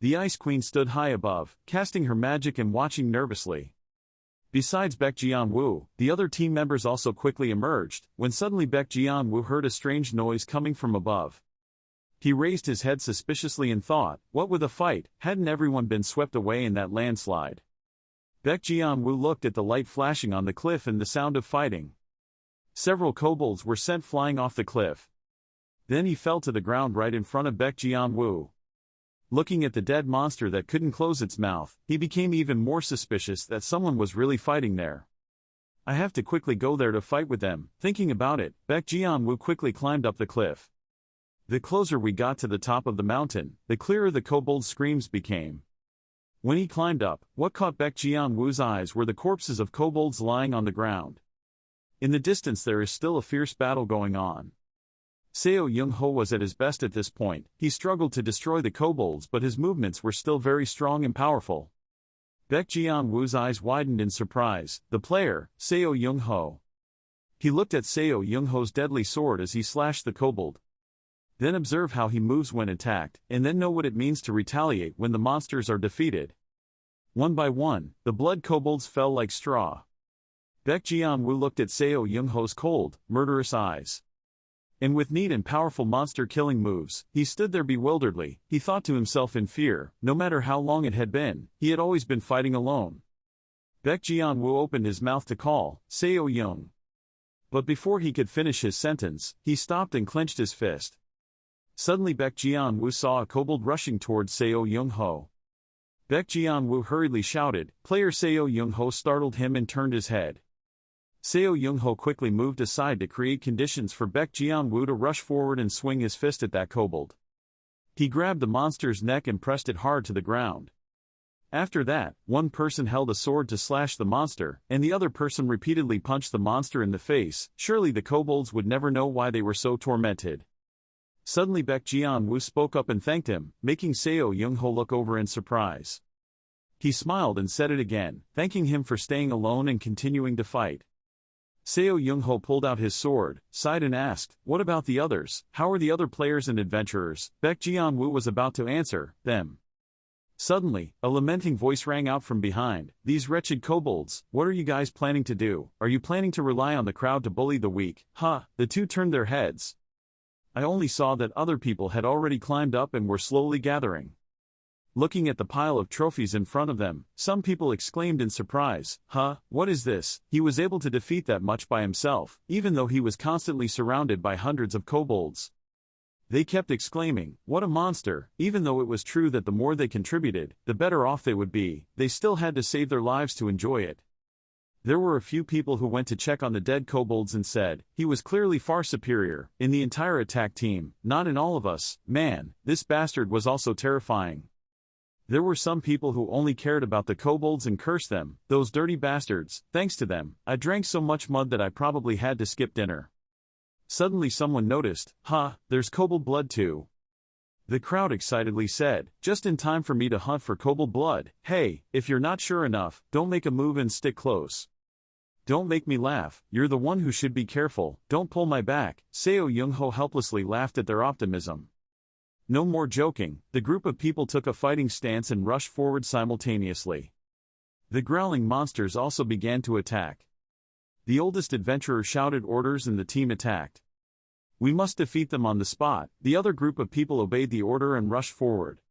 The Ice Queen stood high above, casting her magic and watching nervously. Besides Baek Jian-woo, the other team members also quickly emerged, when suddenly Baek Jian-woo heard a strange noise coming from above. He raised his head suspiciously and thought, what with a fight, hadn't everyone been swept away in that landslide? Baek Jian-woo looked at the light flashing on the cliff and the sound of fighting. Several kobolds were sent flying off the cliff. Then he fell to the ground right in front of Baek Jian-woo. Looking at the dead monster that couldn't close its mouth, he became even more suspicious that someone was really fighting there. "I have to quickly go there to fight with them." Thinking about it, Baek Jian-woo quickly climbed up the cliff. The closer we got to the top of the mountain, the clearer the kobold's screams became. When he climbed up, what caught Baek Jian-woo's eyes were the corpses of kobolds lying on the ground. In the distance there is still a fierce battle going on. Seo Young-ho was at his best at this point. He struggled to destroy the kobolds, but his movements were still very strong and powerful. Baek Jian-woo's eyes widened in surprise. The player, Seo Young-ho. He looked at Seo Young-ho's deadly sword as he slashed the kobold. Then observe how he moves when attacked, and then know what it means to retaliate when the monsters are defeated. One by one, the blood kobolds fell like straw. Baek Jian-woo looked at Seo Young-ho's cold, murderous eyes. And with neat and powerful monster-killing moves, he stood there bewilderedly. He thought to himself in fear, no matter how long it had been, he had always been fighting alone. Baek Jian-woo opened his mouth to call, "Seo Young." But before he could finish his sentence, he stopped and clenched his fist. Suddenly Baek Jian-woo saw a kobold rushing towards Seo Young-ho. Baek Jian-woo hurriedly shouted. Player Seo Young-ho startled him and turned his head. Seo Young-ho quickly moved aside to create conditions for Baek Jian-woo to rush forward and swing his fist at that kobold. He grabbed the monster's neck and pressed it hard to the ground. After that, one person held a sword to slash the monster, and the other person repeatedly punched the monster in the face. Surely the kobolds would never know why they were so tormented. Suddenly Baek Jian-woo spoke up and thanked him, making Seo Young-ho look over in surprise. He smiled and said it again, thanking him for staying alone and continuing to fight. Seo Young-ho pulled out his sword, sighed and asked, "What about the others? How are the other players and adventurers?" Baek Jian-woo was about to answer, them. Suddenly, a lamenting voice rang out from behind. "These wretched kobolds, what are you guys planning to do? Are you planning to rely on the crowd to bully the weak?" The two turned their heads. I only saw that other people had already climbed up and were slowly gathering. Looking at the pile of trophies in front of them, some people exclaimed in surprise, what is this? He was able to defeat that much by himself, even though he was constantly surrounded by hundreds of kobolds. They kept exclaiming, "What a monster!" Even though it was true that the more they contributed, the better off they would be, they still had to save their lives to enjoy it. There were a few people who went to check on the dead kobolds and said, "He was clearly far superior, in the entire attack team, not in all of us. Man, this bastard was also terrifying." There were some people who only cared about the kobolds and cursed them, "Those dirty bastards, thanks to them, I drank so much mud that I probably had to skip dinner." Suddenly someone noticed, there's kobold blood too. The crowd excitedly said, "Just in time for me to hunt for kobold blood. Hey, if you're not sure enough, don't make a move and stick close. Don't make me laugh, you're the one who should be careful, don't pull my back." Seo Young-ho helplessly laughed at their optimism. No more joking, the group of people took a fighting stance and rushed forward simultaneously. The growling monsters also began to attack. The oldest adventurer shouted orders and the team attacked. "We must defeat them on the spot." The other group of people obeyed the order and rushed forward.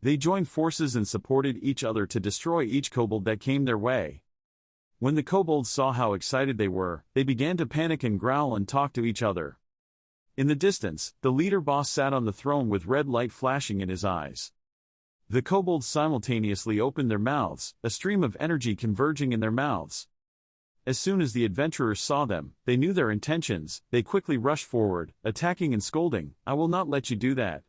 They joined forces and supported each other to destroy each kobold that came their way. When the kobolds saw how excited they were, they began to panic and growl and talk to each other. In the distance, the leader boss sat on the throne with red light flashing in his eyes. The kobolds simultaneously opened their mouths, a stream of energy converging in their mouths. As soon as the adventurers saw them, they knew their intentions. They quickly rushed forward, attacking and scolding, "I will not let you do that.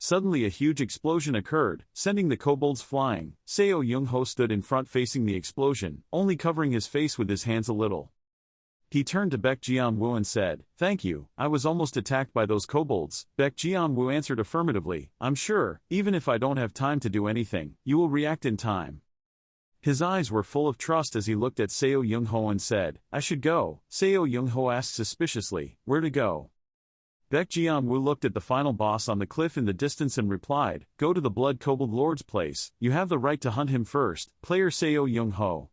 Suddenly a huge explosion occurred, sending the kobolds flying. Seo Young-ho stood in front facing the explosion, only covering his face with his hands a little. He turned to Baek Jian-woo and said, "Thank you, I was almost attacked by those kobolds." Baek Jian-woo answered affirmatively, "I'm sure, even if I don't have time to do anything, you will react in time." His eyes were full of trust as he looked at Seo Young-ho and said, "I should go." Seo Young-ho asked suspiciously, "Where to go?" Baek Jian-woo looked at the final boss on the cliff in the distance and replied, "Go to the Blood Kobold Lord's place, you have the right to hunt him first." Player Seo Young-ho,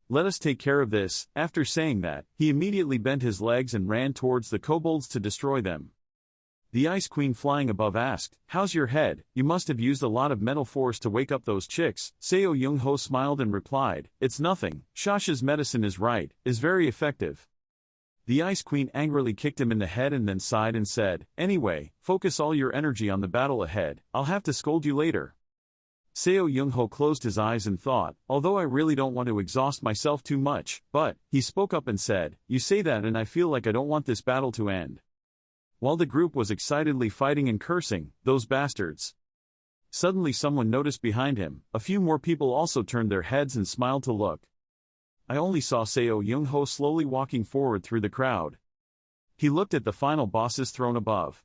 "Let us take care of this." After saying that, he immediately bent his legs and ran towards the kobolds to destroy them. The Ice Queen flying above asked, "How's your head? You must have used a lot of mental force to wake up those chicks." Seo Young-ho smiled and replied, "It's nothing, Shasha's medicine is right, is very effective." The Ice Queen angrily kicked him in the head and then sighed and said, "Anyway, focus all your energy on the battle ahead, I'll have to scold you later." Seo Young-ho closed his eyes and thought, "Although I really don't want to exhaust myself too much, but," he spoke up and said, "You say that and I feel like I don't want this battle to end." While the group was excitedly fighting and cursing, "Those bastards." Suddenly someone noticed behind him, a few more people also turned their heads and smiled to look. I only saw Seo Young-ho slowly walking forward through the crowd. He looked at the final boss's throne above.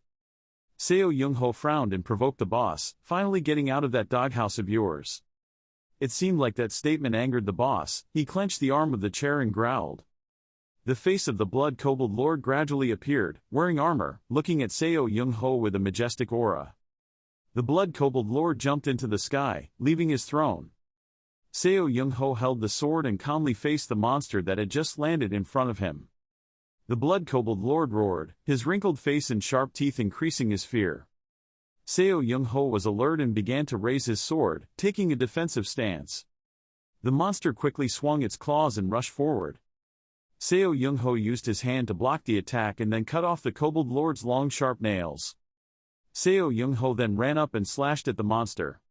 Seo Young-ho frowned and provoked the boss, "Finally getting out of that doghouse of yours." It seemed like that statement angered the boss. He clenched the arm of the chair and growled. The face of the Blood Kobold Lord gradually appeared, wearing armor, looking at Seo Young-ho with a majestic aura. The Blood Kobold Lord jumped into the sky, leaving his throne. Seo Young-ho held the sword and calmly faced the monster that had just landed in front of him. The Blood Kobold Lord roared, his wrinkled face and sharp teeth increasing his fear. Seo Young-ho was alert and began to raise his sword, taking a defensive stance. The monster quickly swung its claws and rushed forward. Seo Young-ho used his hand to block the attack and then cut off the Kobold Lord's long sharp nails. Seo Young-ho then ran up and slashed at the monster.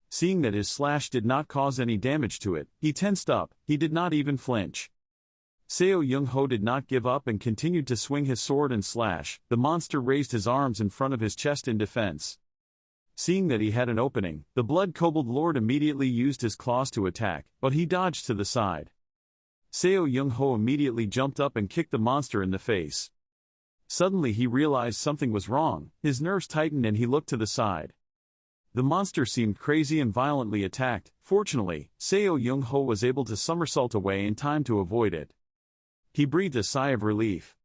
Seeing that his slash did not cause any damage to it, he tensed up, he did not even flinch. Seo Young-ho did not give up and continued to swing his sword and slash. The monster raised his arms in front of his chest in defense. Seeing that he had an opening, the Blood Kobold Lord immediately used his claws to attack, but he dodged to the side. Seo Young-ho immediately jumped up and kicked the monster in the face. Suddenly he realized something was wrong, his nerves tightened and he looked to the side. The monster seemed crazy and violently attacked. Fortunately, Seo Young-ho was able to somersault away in time to avoid it. He breathed a sigh of relief.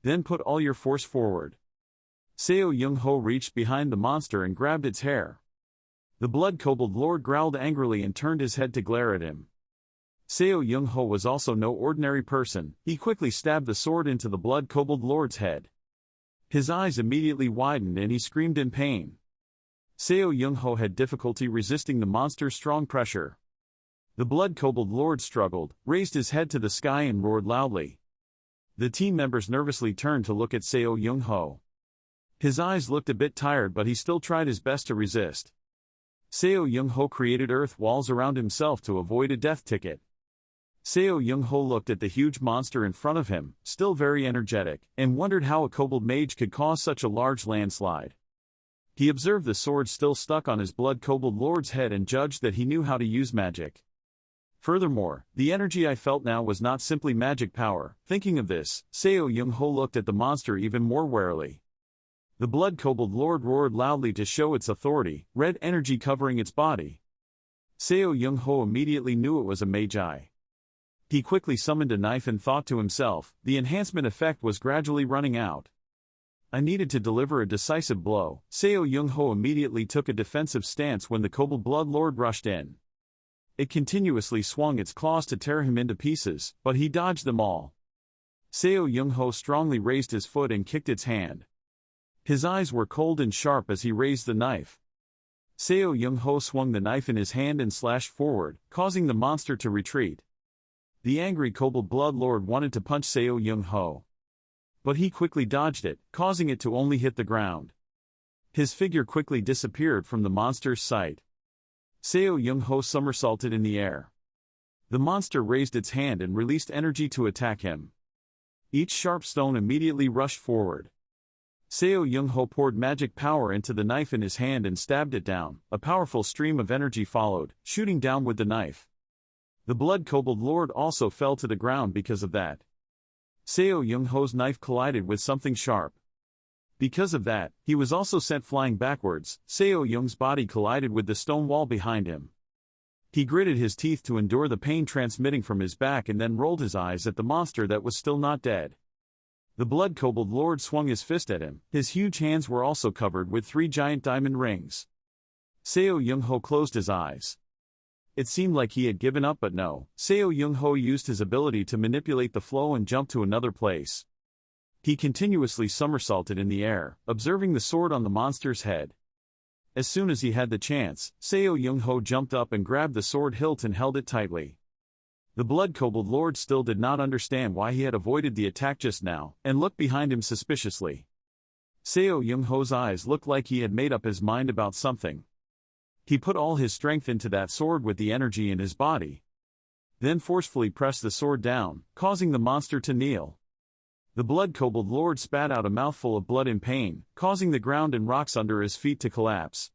"Then put all your force forward." Seo Young-ho reached behind the monster and grabbed its hair. The Blood Kobold Lord growled angrily and turned his head to glare at him. Seo Young-ho was also no ordinary person. He quickly stabbed the sword into the Blood Kobold Lord's head. His eyes immediately widened and he screamed in pain. Seo Young-ho had difficulty resisting the monster's strong pressure. The Blood Kobold Lord struggled, raised his head to the sky and roared loudly. The team members nervously turned to look at Seo Young-ho. His eyes looked a bit tired but he still tried his best to resist. Seo Young-ho created earth walls around himself to avoid a death ticket. Seo Young-ho looked at the huge monster in front of him, still very energetic, and wondered how a kobold mage could cause such a large landslide. He observed the sword still stuck on his Blood Kobold Lord's head and judged that he knew how to use magic. Furthermore, the energy I felt now was not simply magic power. Thinking of this, Seo Young-ho looked at the monster even more warily. The Blood Kobold Lord roared loudly to show its authority, red energy covering its body. Seo Young-ho immediately knew it was a magi. He quickly summoned a knife and thought to himself, the enhancement effect was gradually running out. I needed to deliver a decisive blow. Seo Young-ho immediately took a defensive stance when the Kobold Blood Lord rushed in. It continuously swung its claws to tear him into pieces, but he dodged them all. Seo Young-ho strongly raised his foot and kicked its hand. His eyes were cold and sharp as he raised the knife. Seo Young-ho swung the knife in his hand and slashed forward, causing the monster to retreat. The angry Kobold Blood Lord wanted to punch Seo Young-ho, but he quickly dodged it, causing it to only hit the ground. His figure quickly disappeared from the monster's sight. Seo Young-ho somersaulted in the air. The monster raised its hand and released energy to attack him. Each sharp stone immediately rushed forward. Seo Young-ho poured magic power into the knife in his hand and stabbed it down. A powerful stream of energy followed, shooting down with the knife. The Blood Kobold Lord also fell to the ground because of that. Seo Young-ho's knife collided with something sharp. Because of that, he was also sent flying backwards. Seo Young's body collided with the stone wall behind him. He gritted his teeth to endure the pain transmitting from his back and then rolled his eyes at the monster that was still not dead. The Blood Kobold Lord swung his fist at him. His huge hands were also covered with 3 giant diamond rings. Seo Young-ho closed his eyes. It seemed like he had given up, but no. Seo Young-ho used his ability to manipulate the flow and jump to another place. He continuously somersaulted in the air, observing the sword on the monster's head. As soon as he had the chance, Seo Young-ho jumped up and grabbed the sword hilt and held it tightly. The Blood Kobold Lord still did not understand why he had avoided the attack just now, and looked behind him suspiciously. Seo Young-ho's eyes looked like he had made up his mind about something. He put all his strength into that sword with the energy in his body. Then forcefully pressed the sword down, causing the monster to kneel. The Blood Kobold Lord spat out a mouthful of blood in pain, causing the ground and rocks under his feet to collapse.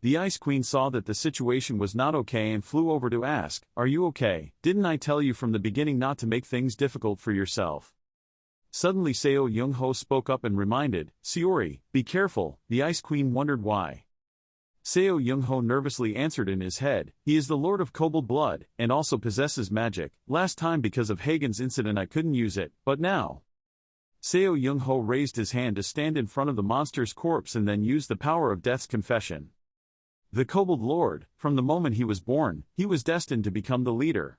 The Ice Queen saw that the situation was not okay and flew over to ask, "Are you okay? Didn't I tell you from the beginning not to make things difficult for yourself?" Suddenly Seo Young-ho spoke up and reminded, "Sayori, be careful." The Ice Queen wondered why. Seo Young-ho nervously answered in his head, "He is the Lord of Kobold Blood, and also possesses magic. Last time because of Hagen's incident I couldn't use it, but now." Seo Young-ho raised his hand to stand in front of the monster's corpse and then used the power of Death's Confession. The Kobold Lord, from the moment he was born, he was destined to become the leader.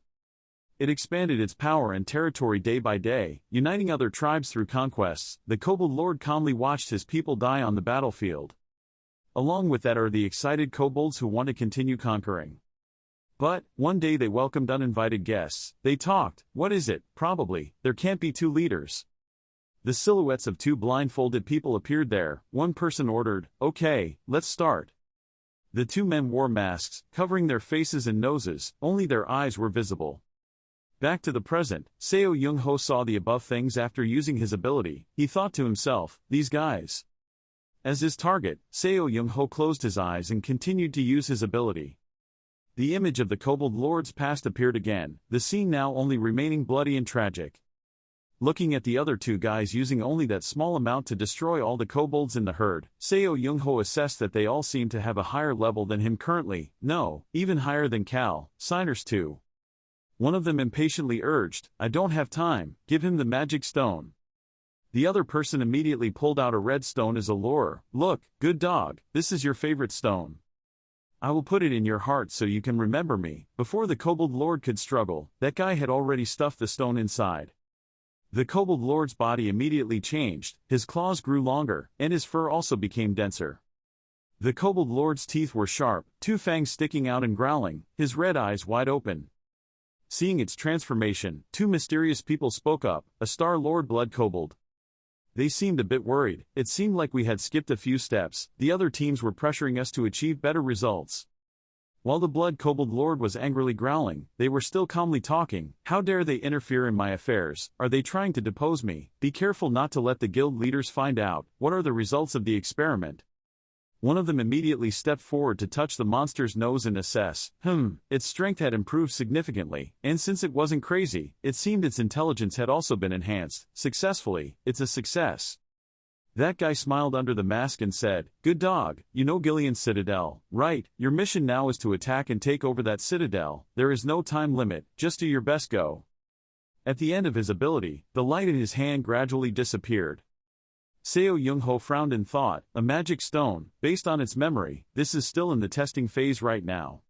It expanded its power and territory day by day, uniting other tribes through conquests. The Kobold Lord calmly watched his people die on the battlefield. Along with that are the excited kobolds who want to continue conquering. But, one day they welcomed uninvited guests. They talked. What is it? Probably, there can't be 2 leaders. The silhouettes of 2 blindfolded people appeared there. One person ordered, "Okay, let's start." The 2 men wore masks, covering their faces and noses, only their eyes were visible. Back to the present, Seo Young-ho saw the above things after using his ability. He thought to himself, "These guys." As his target, Seo Young-ho closed his eyes and continued to use his ability. The image of the Kobold Lord's past appeared again, the scene now only remaining bloody and tragic. Looking at the other 2 guys using only that small amount to destroy all the kobolds in the herd, Seo Young-ho assessed that they all seemed to have a higher level than him currently, no, even higher than Cal, Signers too. One of them impatiently urged, "I don't have time, give him the magic stone." The other person immediately pulled out a red stone as a lure. "Look, good dog, this is your favorite stone. I will put it in your heart so you can remember me." Before the Kobold Lord could struggle, that guy had already stuffed the stone inside. The Kobold Lord's body immediately changed, his claws grew longer, and his fur also became denser. The Kobold Lord's teeth were sharp, 2 fangs sticking out and growling, his red eyes wide open. Seeing its transformation, 2 mysterious people spoke up, a Star-Lord Blood Kobold. They seemed a bit worried. "It seemed like we had skipped a few steps, the other teams were pressuring us to achieve better results." While the Blood Kobold Lord was angrily growling, they were still calmly talking. "How dare they interfere in my affairs? Are they trying to depose me? Be careful not to let the guild leaders find out. What are the results of the experiment?" One of them immediately stepped forward to touch the monster's nose and assess. Its strength had improved significantly, and since it wasn't crazy, it seemed its intelligence had also been enhanced. Successfully, it's a success. That guy smiled under the mask and said, "Good dog, you know Gillian's Citadel, right? Your mission now is to attack and take over that citadel. There is no time limit, just do your best, go." At the end of his ability, the light in his hand gradually disappeared. Seo Young-ho frowned and thought, "A magic stone, based on its memory, this is still in the testing phase right now."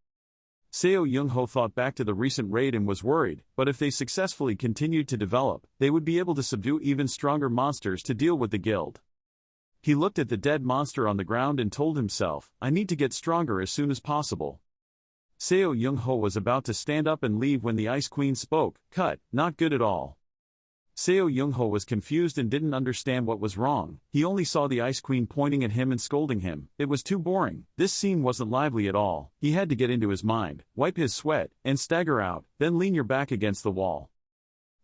Seo Young-ho thought back to the recent raid and was worried, but if they successfully continued to develop, they would be able to subdue even stronger monsters to deal with the guild. He looked at the dead monster on the ground and told himself, "I need to get stronger as soon as possible." Seo Young-ho was about to stand up and leave when the Ice Queen spoke. "Cut, not good at all." Seo Young-ho was confused and didn't understand what was wrong. He only saw the Ice Queen pointing at him and scolding him. It was too boring. This scene wasn't lively at all. He had to get into his mind, wipe his sweat, and stagger out, then lean your back against the wall.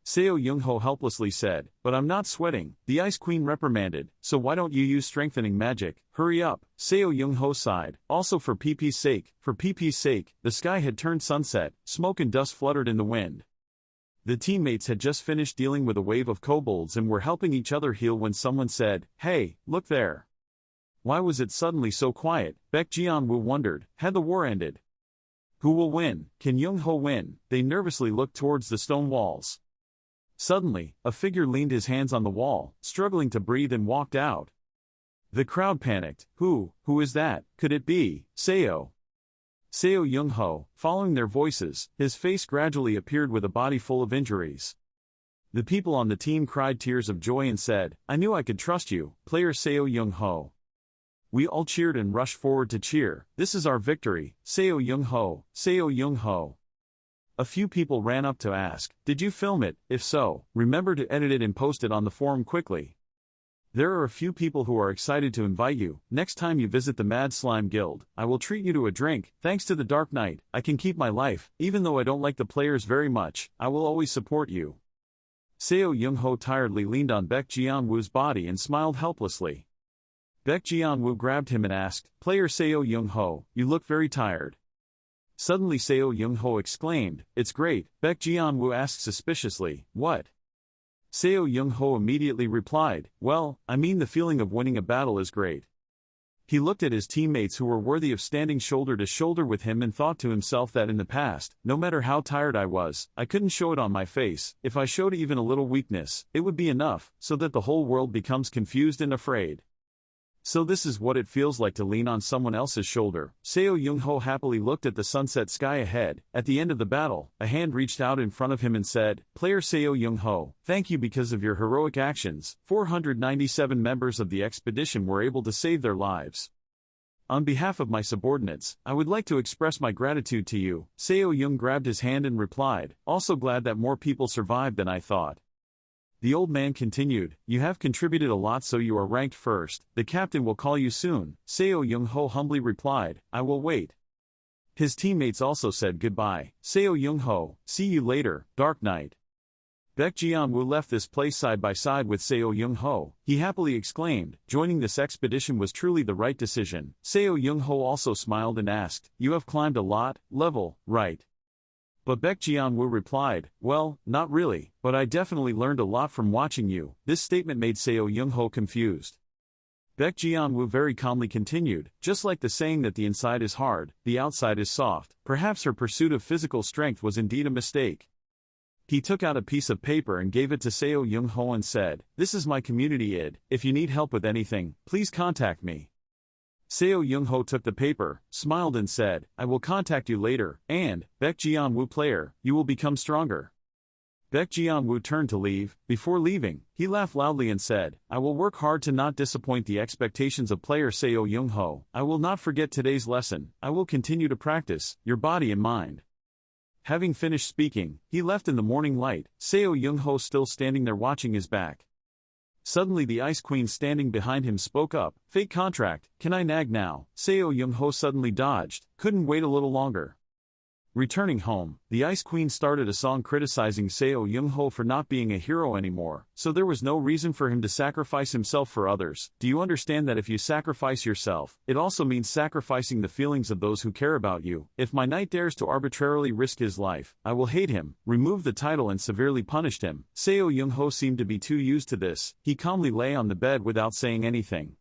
Seo Young-ho helplessly said, but I'm not sweating, the Ice Queen reprimanded, so why don't you use strengthening magic, hurry up, Seo Young-ho sighed, also for PP's sake, the sky had turned sunset, smoke and dust fluttered in the wind. The teammates had just finished dealing with a wave of kobolds and were helping each other heal when someone said, hey, look there. Why was it suddenly so quiet? Baek Jian-woo wondered, had the war ended? Who will win? Can Young-ho win? They nervously looked towards the stone walls. Suddenly, a figure leaned his hands on the wall, struggling to breathe and walked out. The crowd panicked. Who is that? Could it be Seo? Seo Young-ho, following their voices, his face gradually appeared with a body full of injuries. The people on the team cried tears of joy and said, I knew I could trust you, player Seo Young-ho. We all cheered and rushed forward to cheer. This is our victory, Seo Young-ho, Seo Young-ho. A few people ran up to ask, did you film it? If so, remember to edit it and post it on the forum quickly. There are a few people who are excited to invite you. Next time you visit the Mad Slime Guild, I will treat you to a drink. Thanks to the Dark Knight, I can keep my life. Even though I don't like the players very much, I will always support you. Seo Young-ho tiredly leaned on Baek Jian-woo's body and smiled helplessly. Baek Jian-woo grabbed him and asked, player Seo Young-ho, you look very tired. Suddenly Seo Young-ho exclaimed, it's great. Baek Jian-woo asked suspiciously, what? Seo Young-ho immediately replied, well, I mean the feeling of winning a battle is great. He looked at his teammates who were worthy of standing shoulder to shoulder with him and thought to himself that in the past, no matter how tired I was, I couldn't show it on my face. If I showed even a little weakness, it would be enough, so that the whole world becomes confused and afraid. So this is what it feels like to lean on someone else's shoulder. Seo Young-ho happily looked at the sunset sky ahead. At the end of the battle, a hand reached out in front of him and said, player Seo Young-ho, thank you because of your heroic actions. 497 members of the expedition were able to save their lives. On behalf of my subordinates, I would like to express my gratitude to you. Seo Young grabbed his hand and replied, also glad that more people survived than I thought. The old man continued, you have contributed a lot so you are ranked first, the captain will call you soon. Seo Young-ho humbly replied, I will wait. His teammates also said goodbye. Seo Young-ho, see you later, Dark Knight. Baek Jian-woo left this place side by side with Seo Young-ho. He happily exclaimed, joining this expedition was truly the right decision. Seo Young-ho also smiled and asked, you have climbed a lot, level, right? But Baek Jian-woo replied, well, not really, but I definitely learned a lot from watching you. This statement made Seo Young-ho confused. Baek Jian-woo very calmly continued, just like the saying that the inside is hard, the outside is soft. Perhaps her pursuit of physical strength was indeed a mistake. He took out a piece of paper and gave it to Seo Young-ho and said, this is my community ID. If you need help with anything, please contact me. Seo Young-ho took the paper, smiled and said, I will contact you later, and, Baek Jian-woo player, you will become stronger. Baek Jian-woo turned to leave. Before leaving, he laughed loudly and said, I will work hard to not disappoint the expectations of player Seo Young-ho. I will not forget today's lesson. I will continue to practice, your body and mind. Having finished speaking, he left in the morning light, Seo Young-ho still standing there watching his back. Suddenly the Ice Queen standing behind him spoke up, fake contract, can I nag now? Seo Young-ho suddenly dodged, couldn't wait a little longer. Returning home, the Ice Queen started a song criticizing Seo Young-ho for not being a hero anymore, so there was no reason for him to sacrifice himself for others. Do you understand that if you sacrifice yourself, it also means sacrificing the feelings of those who care about you? If my knight dares to arbitrarily risk his life, I will hate him, remove the title and severely punished him. Seo Young-ho seemed to be too used to this. He calmly lay on the bed without saying anything.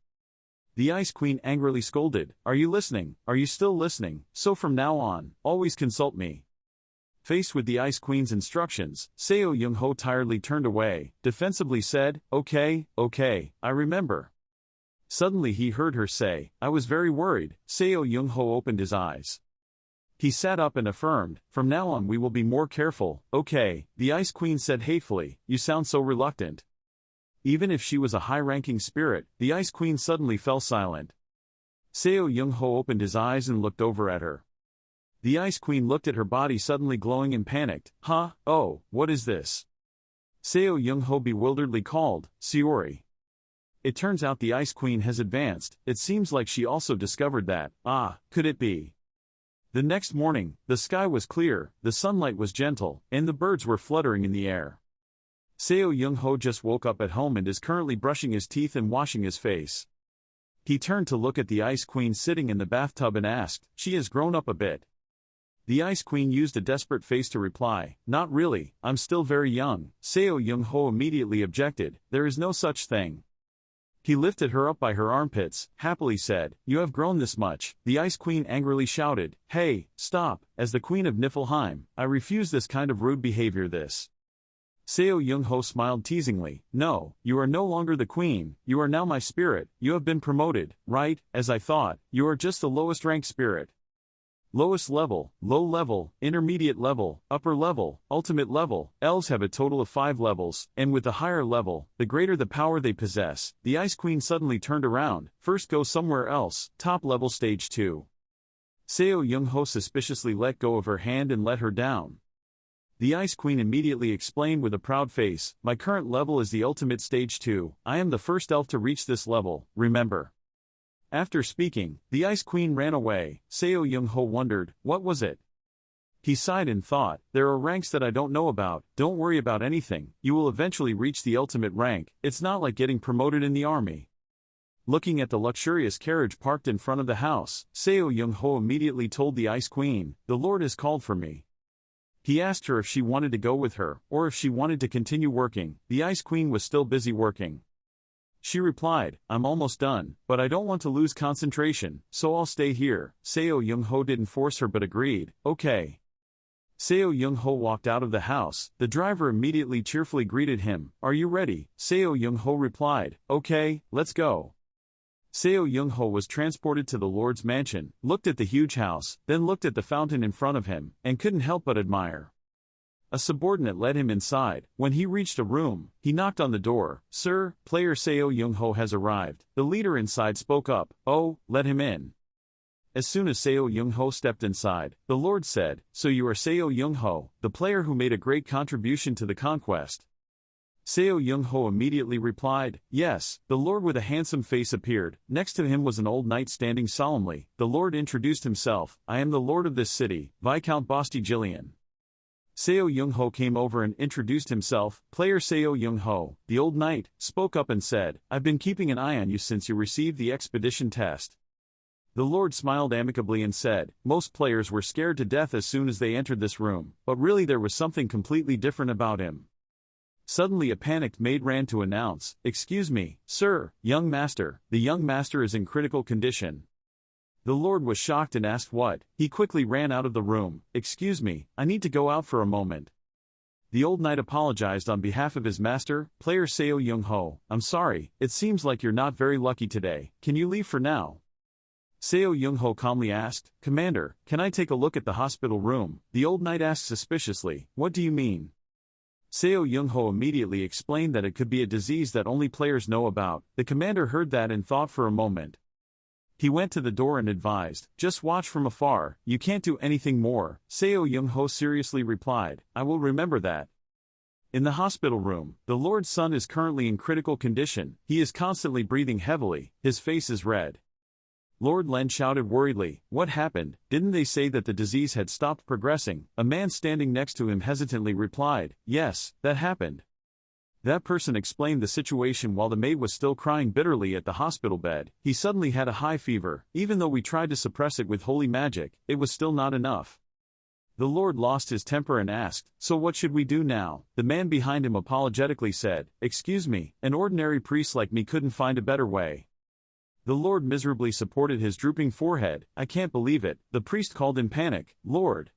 The Ice Queen angrily scolded, are you listening? Are you still listening? So from now on, always consult me. Faced with the Ice Queen's instructions, Seo Young-ho tiredly turned away, defensively said, okay, I remember. Suddenly he heard her say, I was very worried. Seo Young-ho opened his eyes. He sat up and affirmed, from now on we will be more careful. Okay, the Ice Queen said hatefully, you sound so reluctant. Even if she was a high-ranking spirit, the Ice Queen suddenly fell silent. Seo Young-ho opened his eyes and looked over at her. The Ice Queen looked at her body suddenly glowing and panicked. Oh, what is this? Seo Young-ho bewilderedly called, Siori. It turns out the Ice Queen has advanced. It seems like she also discovered that. Could it be? The next morning, the sky was clear, the sunlight was gentle, and the birds were fluttering in the air. Seo Young-ho just woke up at home and is currently brushing his teeth and washing his face. He turned to look at the Ice Queen sitting in the bathtub and asked, "She has grown up a bit." The Ice Queen used a desperate face to reply, "Not really, I'm still very young." Seo Young-ho immediately objected, "There is no such thing." He lifted her up by her armpits, happily said, "You have grown this much." The Ice Queen angrily shouted, "Hey, stop, as the Queen of Niflheim, I refuse this kind of rude behavior. This." Seo Young-ho smiled teasingly, "No, you are no longer the queen, you are now my spirit, you have been promoted, right, as I thought, you are just the lowest ranked spirit. Lowest level, low level, intermediate level, upper level, ultimate level. Elves have a total of 5 levels, and with the higher level, the greater the power they possess." The Ice Queen suddenly turned around, "First go somewhere else, top level stage 2. Seo Young-ho suspiciously let go of her hand and let her down. The Ice Queen immediately explained with a proud face, "My current level is the ultimate stage 2, I am the first elf to reach this level, remember." After speaking, the Ice Queen ran away. Seo Young-ho wondered, what was it? He sighed and thought, "There are ranks that I don't know about, don't worry about anything, you will eventually reach the ultimate rank, it's not like getting promoted in the army." Looking at the luxurious carriage parked in front of the house, Seo Young-ho immediately told the Ice Queen, "The Lord has called for me." He asked her if she wanted to go with her, or if she wanted to continue working. The Ice Queen was still busy working. She replied, "I'm almost done, but I don't want to lose concentration, so I'll stay here." Seo Young-ho didn't force her but agreed, "Okay." Seo Young-ho walked out of the house. The driver immediately cheerfully greeted him, "Are you ready?" Seo Young-ho replied, "Okay, let's go." Seo Young-ho was transported to the Lord's mansion, looked at the huge house, then looked at the fountain in front of him, and couldn't help but admire. A subordinate led him inside. When he reached a room, he knocked on the door. "Sir, player Seo Young-ho has arrived." The leader inside spoke up, "Oh, let him in." As soon as Seo Young-ho stepped inside, the Lord said, "So you are Seo Young-ho, the player who made a great contribution to the conquest?" Seo Young-ho immediately replied, "Yes." The Lord with a handsome face appeared. Next to him was an old knight standing solemnly. The Lord introduced himself, "I am the Lord of this city, Viscount Basti Jillian." Seo Young-ho came over and introduced himself. Player Seo Young-ho, the old knight, spoke up and said, "I've been keeping an eye on you since you received the expedition test." The Lord smiled amicably and said, "Most players were scared to death as soon as they entered this room, but really there was something completely different about him." Suddenly a panicked maid ran to announce, "Excuse me, sir, young master, the young master is in critical condition." The Lord was shocked and asked what. He quickly ran out of the room. "Excuse me, I need to go out for a moment." The old knight apologized on behalf of his master, player Seo Young-ho. "I'm sorry, it seems like you're not very lucky today, can you leave for now?" Seo Young-ho calmly asked, "Commander, can I take a look at the hospital room?" The old knight asked suspiciously, "What do you mean?" Seo Young-ho immediately explained that it could be a disease that only players know about. The commander heard that and thought for a moment. He went to the door and advised, "Just watch from afar, you can't do anything more." Seo Young-ho seriously replied, "I will remember that." In the hospital room, the Lord's son is currently in critical condition. He is constantly breathing heavily, his face is red. Lord Len shouted worriedly, "What happened? Didn't they say that the disease had stopped progressing?" A man standing next to him hesitantly replied, "Yes, that happened." That person explained the situation while the maid was still crying bitterly at the hospital bed. "He suddenly had a high fever. Even though we tried to suppress it with holy magic, it was still not enough." The Lord lost his temper and asked, "So what should we do now?" The man behind him apologetically said, "Excuse me, an ordinary priest like me couldn't find a better way." The Lord miserably supported his drooping forehead. "I can't believe it," the priest called in panic, "Lord."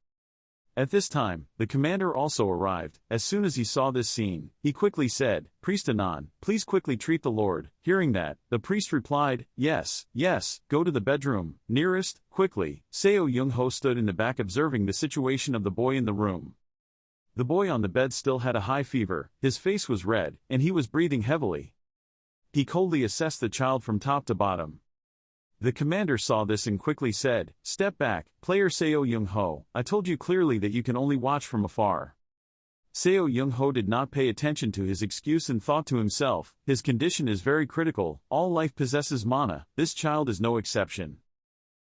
At this time, the commander also arrived. As soon as he saw this scene, he quickly said, "Priest Anon, please quickly treat the Lord." Hearing that, the priest replied, "Yes, yes, go to the bedroom, nearest, quickly." Seo Young-ho stood in the back observing the situation of the boy in the room. The boy on the bed still had a high fever, his face was red, and he was breathing heavily. He coldly assessed the child from top to bottom. The commander saw this and quickly said, "Step back, player Seo Young-ho, I told you clearly that you can only watch from afar." Seo Young-ho did not pay attention to his excuse and thought to himself, "His condition is very critical, all life possesses mana, this child is no exception."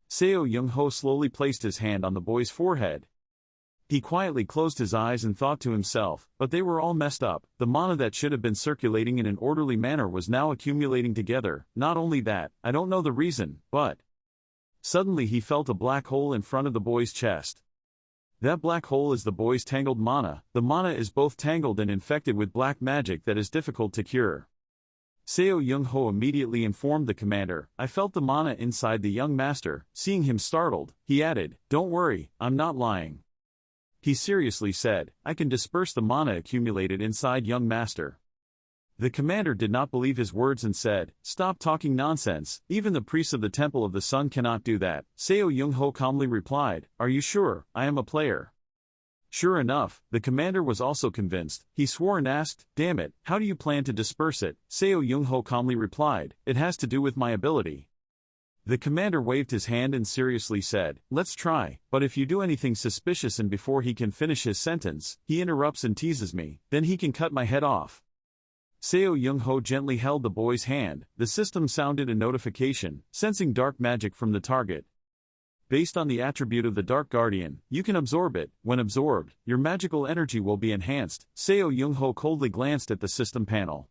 Seo Young-ho slowly placed his hand on the boy's forehead. He quietly closed his eyes and thought to himself, but they were all messed up. The mana that should have been circulating in an orderly manner was now accumulating together. Not only that, I don't know the reason, but... Suddenly he felt a black hole in front of the boy's chest. That black hole is the boy's tangled mana. The mana is both tangled and infected with black magic that is difficult to cure. Seo Young-ho immediately informed the commander. I felt the mana inside the young master. Seeing him startled, he added, "Don't worry, I'm not lying." He seriously said, "I can disperse the mana accumulated inside young master." The commander did not believe his words and said, "Stop talking nonsense, even the priests of the Temple of the Sun cannot do that." Seo Young-ho calmly replied, "Are you sure? I am a player." Sure enough, the commander was also convinced. He swore and asked, "Damn it, how do you plan to disperse it?" Seo Young-ho calmly replied, "It has to do with my ability." The commander waved his hand and seriously said, "Let's try, but if you do anything suspicious and before he can finish his sentence, he interrupts and teases me, then he can cut my head off." Seo Young-ho gently held the boy's hand. The system sounded a notification, sensing dark magic from the target. Based on the attribute of the Dark Guardian, you can absorb it. When absorbed, your magical energy will be enhanced. Seo Young-ho coldly glanced at the system panel.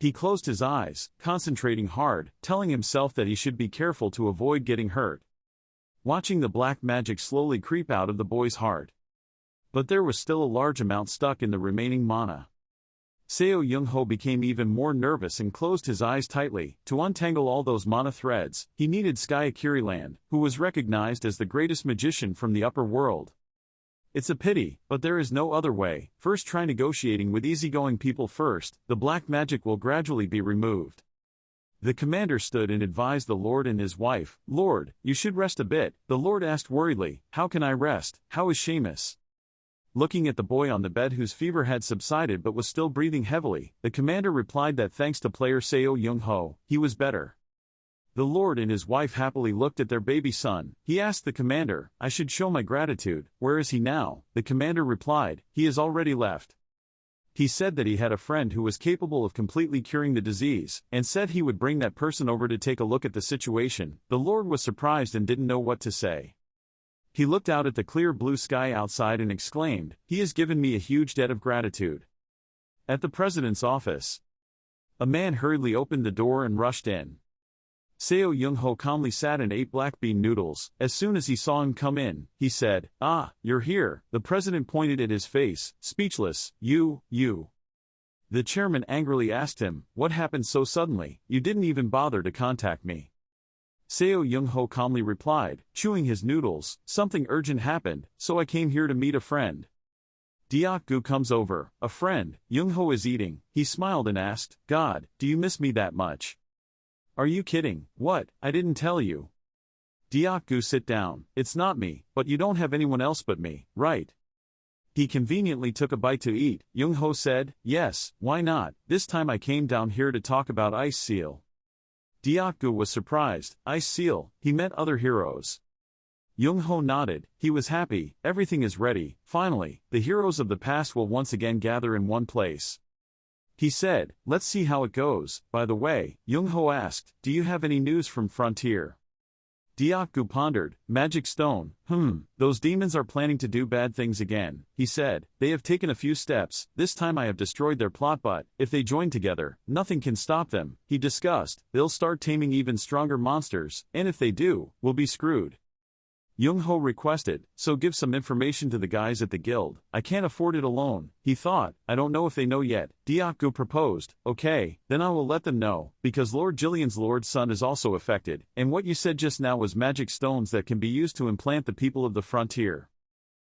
He closed his eyes, concentrating hard, telling himself that he should be careful to avoid getting hurt. Watching the black magic slowly creep out of the boy's heart. But there was still a large amount stuck in the remaining mana. Seo Young-ho became even more nervous and closed his eyes tightly. To untangle all those mana threads, he needed Sky Akiriland, who was recognized as the greatest magician from the upper world. It's a pity, but there is no other way. First try negotiating with easygoing people first. The black magic will gradually be removed. The commander stood and advised the Lord and his wife. "Lord, you should rest a bit." The Lord asked worriedly, "How can I rest? How is Seamus?" Looking at the boy on the bed whose fever had subsided but was still breathing heavily, the commander replied that thanks to player Seo Young-ho, he was better. The Lord and his wife happily looked at their baby son. He asked the commander, "I should show my gratitude. Where is he now?" The commander replied, "He has already left." He said that he had a friend who was capable of completely curing the disease, and said he would bring that person over to take a look at the situation. The Lord was surprised and didn't know what to say. He looked out at the clear blue sky outside and exclaimed, "He has given me a huge debt of gratitude." At the president's office, a man hurriedly opened the door and rushed in. Seo Young-ho calmly sat and ate black bean noodles. As soon as he saw him come in, he said, "Ah, you're here." The president pointed at his face, speechless. You. The chairman angrily asked him, "What happened so suddenly? You didn't even bother to contact me." Seo Young-ho calmly replied, chewing his noodles, "Something urgent happened, so I came here to meet a friend." Deok-gu comes over. "A friend?" Young-ho is eating. He smiled and asked, "God, do you miss me that much?" "Are you kidding? What? I didn't tell you." Deok-gu, sit down. "It's not me, but you don't have anyone else but me, right?" He conveniently took a bite to eat. Young-ho said, "Yes, why not? This time I came down here to talk about Ice Seal." Deok-gu was surprised. Ice Seal? He meant other heroes. Young-ho nodded. He was happy. Everything is ready. Finally, the heroes of the past will once again gather in one place. He said, "Let's see how it goes." By the way, Young-ho asked, "Do you have any news from Frontier?" Deok-gu pondered. "Magic Stone, those demons are planning to do bad things again," he said. "They have taken a few steps. This time I have destroyed their plot, but if they join together, nothing can stop them." He discussed, "They'll start taming even stronger monsters, and if they do, we'll be screwed." Young-ho requested, "So give some information to the guys at the guild. I can't afford it alone." He thought, "I don't know if they know yet." Deok-gu proposed, "Okay, then I will let them know, because Lord Jillian's Lord's son is also affected, and what you said just now was magic stones that can be used to implant the people of the frontier."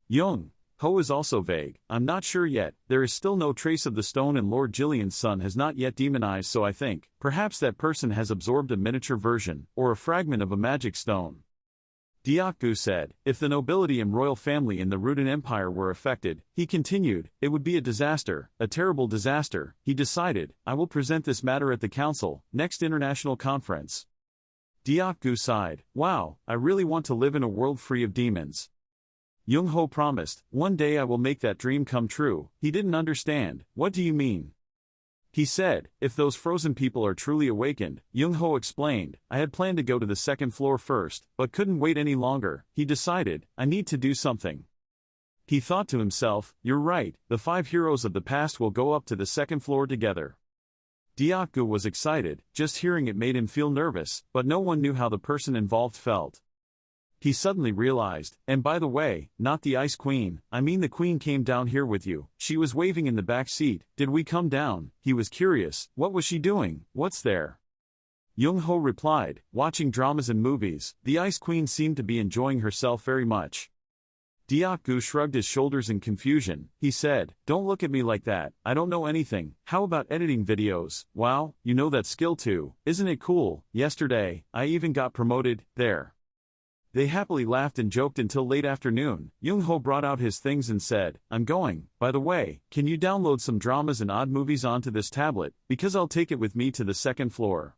Young-ho is also vague. "I'm not sure yet. There is still no trace of the stone and Lord Jillian's son has not yet demonized, so I think, perhaps that person has absorbed a miniature version, or a fragment of a magic stone." Deok-gu said, "If the nobility and royal family in the Ruden Empire were affected," he continued, "it would be a disaster, a terrible disaster." He decided, "I will present this matter at the council, next international conference." Deok-gu sighed, "Wow, I really want to live in a world free of demons." Young-ho promised, "One day I will make that dream come true." He didn't understand. "What do you mean?" He said, "If those frozen people are truly awakened," Young-ho explained, "I had planned to go to the second floor first, but couldn't wait any longer." He decided, "I need to do something." He thought to himself, you're right, the 5 heroes of the past will go up to the second floor together. Diakgu was excited, just hearing it made him feel nervous, but no one knew how the person involved felt. He suddenly realized, and by the way, not the Ice Queen, I mean the Queen came down here with you, she was waving in the back seat, did we come down? He was curious, what was she doing, what's there? Young-ho replied, watching dramas and movies, the Ice Queen seemed to be enjoying herself very much. Diakgu shrugged his shoulders in confusion, he said, don't look at me like that, I don't know anything, how about editing videos, wow, you know that skill too, isn't it cool, yesterday, I even got promoted, there. They happily laughed and joked until late afternoon. Young-ho brought out his things and said, I'm going, by the way, can you download some dramas and odd movies onto this tablet, because I'll take it with me to the second floor.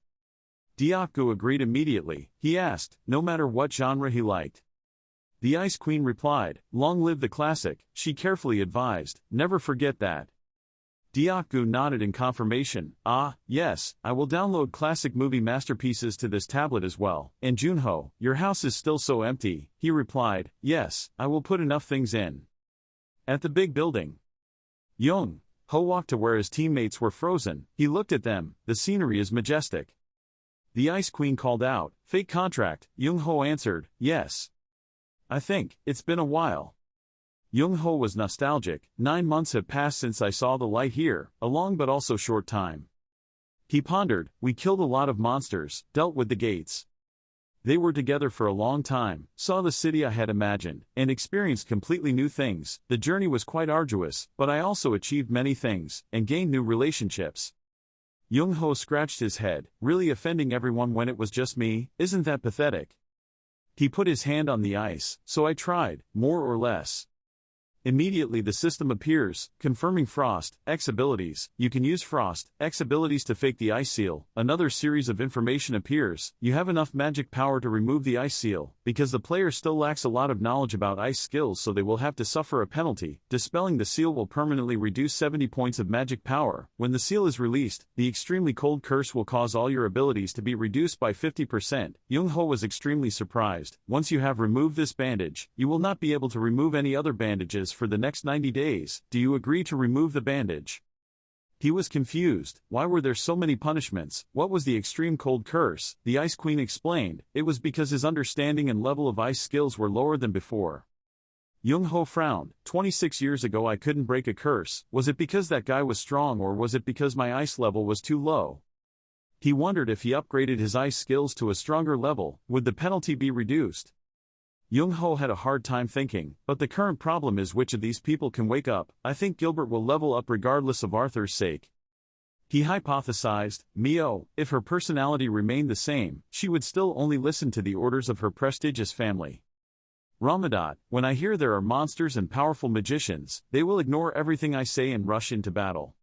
Diakgu agreed immediately, he asked, no matter what genre he liked. The Ice Queen replied, long live the classic, she carefully advised, never forget that. Diakgu nodded in confirmation, yes, I will download classic movie masterpieces to this tablet as well. And Junho, your house is still so empty, he replied, yes, I will put enough things in. At the big building. Young-ho walked to where his teammates were frozen, he looked at them, the scenery is majestic. The Ice Queen called out, fake contract, Young-ho answered, yes. I think, it's been a while. Young-ho was nostalgic, 9 months have passed since I saw the light here, a long but also short time. He pondered, we killed a lot of monsters, dealt with the gates. They were together for a long time, saw the city I had imagined, and experienced completely new things. The journey was quite arduous, but I also achieved many things, and gained new relationships. Young-ho scratched his head, really offending everyone when it was just me, isn't that pathetic? He put his hand on the ice, so I tried, more or less. Immediately the system appears, confirming Frost, X abilities. You can use Frost, X abilities to fake the ice seal. Another series of information appears. You have enough magic power to remove the ice seal, because the player still lacks a lot of knowledge about ice skills, so they will have to suffer a penalty. Dispelling the seal will permanently reduce 70 points of magic power. When the seal is released, the extremely cold curse will cause all your abilities to be reduced by 50%. Young-ho was extremely surprised. Once you have removed this bandage, you will not be able to remove any other bandages for the next 90 days. Do you agree to remove the bandage? He was confused. Why were there so many punishments? What was the extreme cold curse? The Ice Queen explained, it was because his understanding and level of ice skills were lower than before. Young-ho frowned. 26 years ago I couldn't break a curse. Was it because that guy was strong, or was it because my ice level was too low? He wondered if he upgraded his ice skills to a stronger level, would the penalty be reduced? Young-ho had a hard time thinking, but the current problem is which of these people can wake up. I think Gilbert will level up regardless of Arthur's sake. He hypothesized, Mio, if her personality remained the same, she would still only listen to the orders of her prestigious family. Ramadat, when I hear there are monsters and powerful magicians, they will ignore everything I say and rush into battle.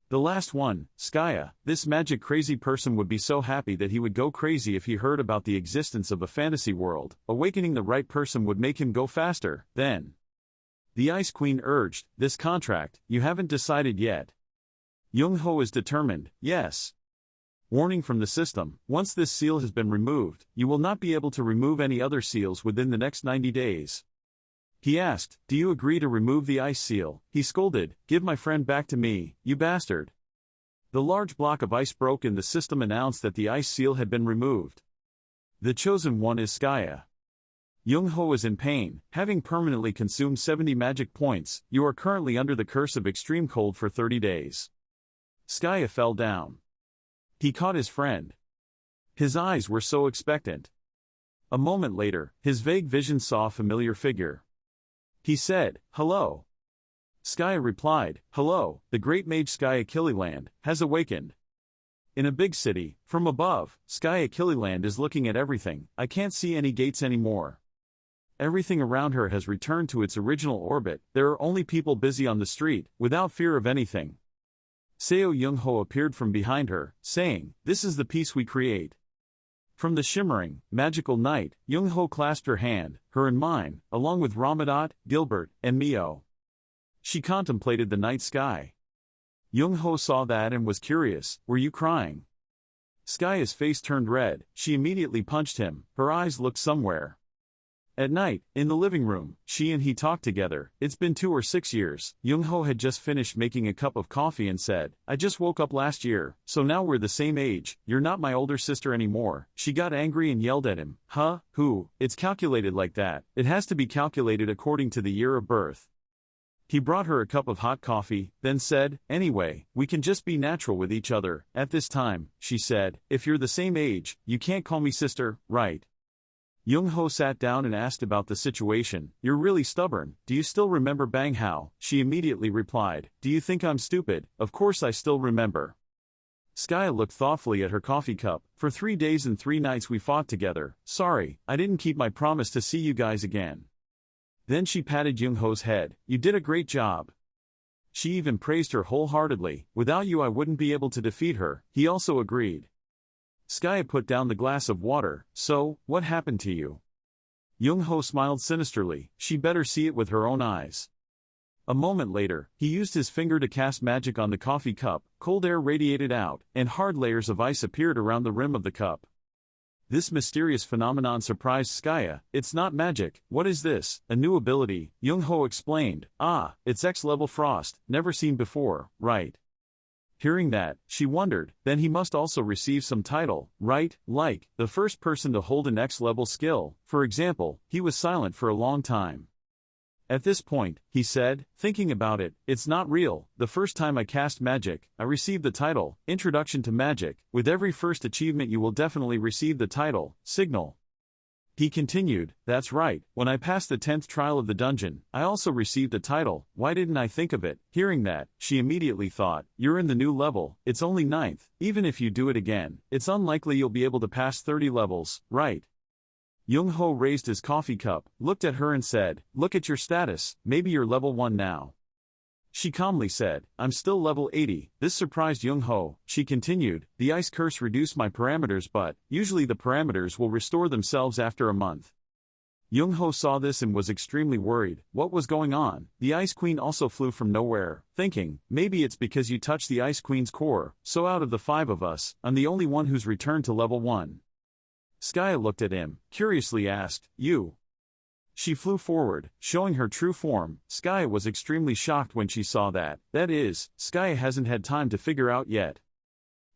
The last one, Skaya, this magic crazy person would be so happy that he would go crazy if he heard about the existence of a fantasy world. Awakening the right person would make him go faster, then. The Ice Queen urged, this contract, you haven't decided yet. Young-ho is determined, yes. Warning from the system, once this seal has been removed, you will not be able to remove any other seals within the next 90 days. He asked, do you agree to remove the ice seal? He scolded, give my friend back to me, you bastard. The large block of ice broke and the system announced that the ice seal had been removed. The chosen one is Skaya. Young-ho is in pain, having permanently consumed 70 magic points. You are currently under the curse of extreme cold for 30 days. Skaya fell down. He caught his friend. His eyes were so expectant. A moment later, his vague vision saw a familiar figure. He said, hello. Skaya replied, hello, the great mage Skaya Killiland has awakened. In a big city, from above, Skaya Killiland is looking at everything. I can't see any gates anymore. Everything around her has returned to its original orbit. There are only people busy on the street, without fear of anything. Seo Young-ho appeared from behind her, saying, this is the peace we create. From the shimmering, magical night, Young-ho clasped her hand, her and mine, along with Ramadat, Gilbert, and Mio. She contemplated the night sky. Young-ho saw that and was curious, were you crying? Skaya's face turned red, she immediately punched him, her eyes looked somewhere. At night, in the living room, she and he talked together. It's been 2 or 6 years. Young-ho had just finished making a cup of coffee and said, I just woke up last year, so now we're the same age. You're not my older sister anymore. She got angry and yelled at him. Huh? Who? It's calculated like that. It has to be calculated according to the year of birth. He brought her a cup of hot coffee, then said, anyway, we can just be natural with each other. At this time, she said, if you're the same age, you can't call me sister, right? Young-ho sat down and asked about the situation. You're really stubborn. Do you still remember Bang Hao? She immediately replied, do you think I'm stupid? Of course I still remember. Skye looked thoughtfully at her coffee cup. For 3 days and 3 nights we fought together. Sorry, I didn't keep my promise to see you guys again. Then she patted Young-ho's head. You did a great job. She even praised her wholeheartedly. Without you I wouldn't be able to defeat her. He also agreed. Skye put down the glass of water. So, what happened to you? Young-ho smiled sinisterly. She better see it with her own eyes. A moment later, he used his finger to cast magic on the coffee cup. Cold air radiated out, and hard layers of ice appeared around the rim of the cup. This mysterious phenomenon surprised Skye. It's not magic. What is this? A new ability, Young-ho explained. Ah, it's X-level frost, never seen before, right? Hearing that, she wondered, then he must also receive some title, right? Like, the first person to hold an X-level skill. For example, he was silent for a long time. At this point, he said, thinking about it, it's not real. The first time I cast magic, I received the title, Introduction to Magic. With every first achievement you will definitely receive the title, Signal. He continued, that's right, when I passed the 10th trial of the dungeon, I also received the title. Why didn't I think of it? Hearing that, she immediately thought, you're in the new level, it's only 9th, even if you do it again, it's unlikely you'll be able to pass 30 levels, right? Young-ho raised his coffee cup, looked at her and said, look at your status, maybe you're level 1 now. She calmly said, I'm still level 80. This surprised Young-ho. She continued, the ice curse reduced my parameters but, usually the parameters will restore themselves after a month. Young-ho saw this and was extremely worried. What was going on? The Ice Queen also flew from nowhere, thinking, maybe it's because you touched the Ice Queen's core, so out of the 5 of us, I'm the only one who's returned to level 1. Skye looked at him, curiously asked, you? She flew forward, showing her true form. Skye was extremely shocked when she saw that. That is, Skye hasn't had time to figure out yet.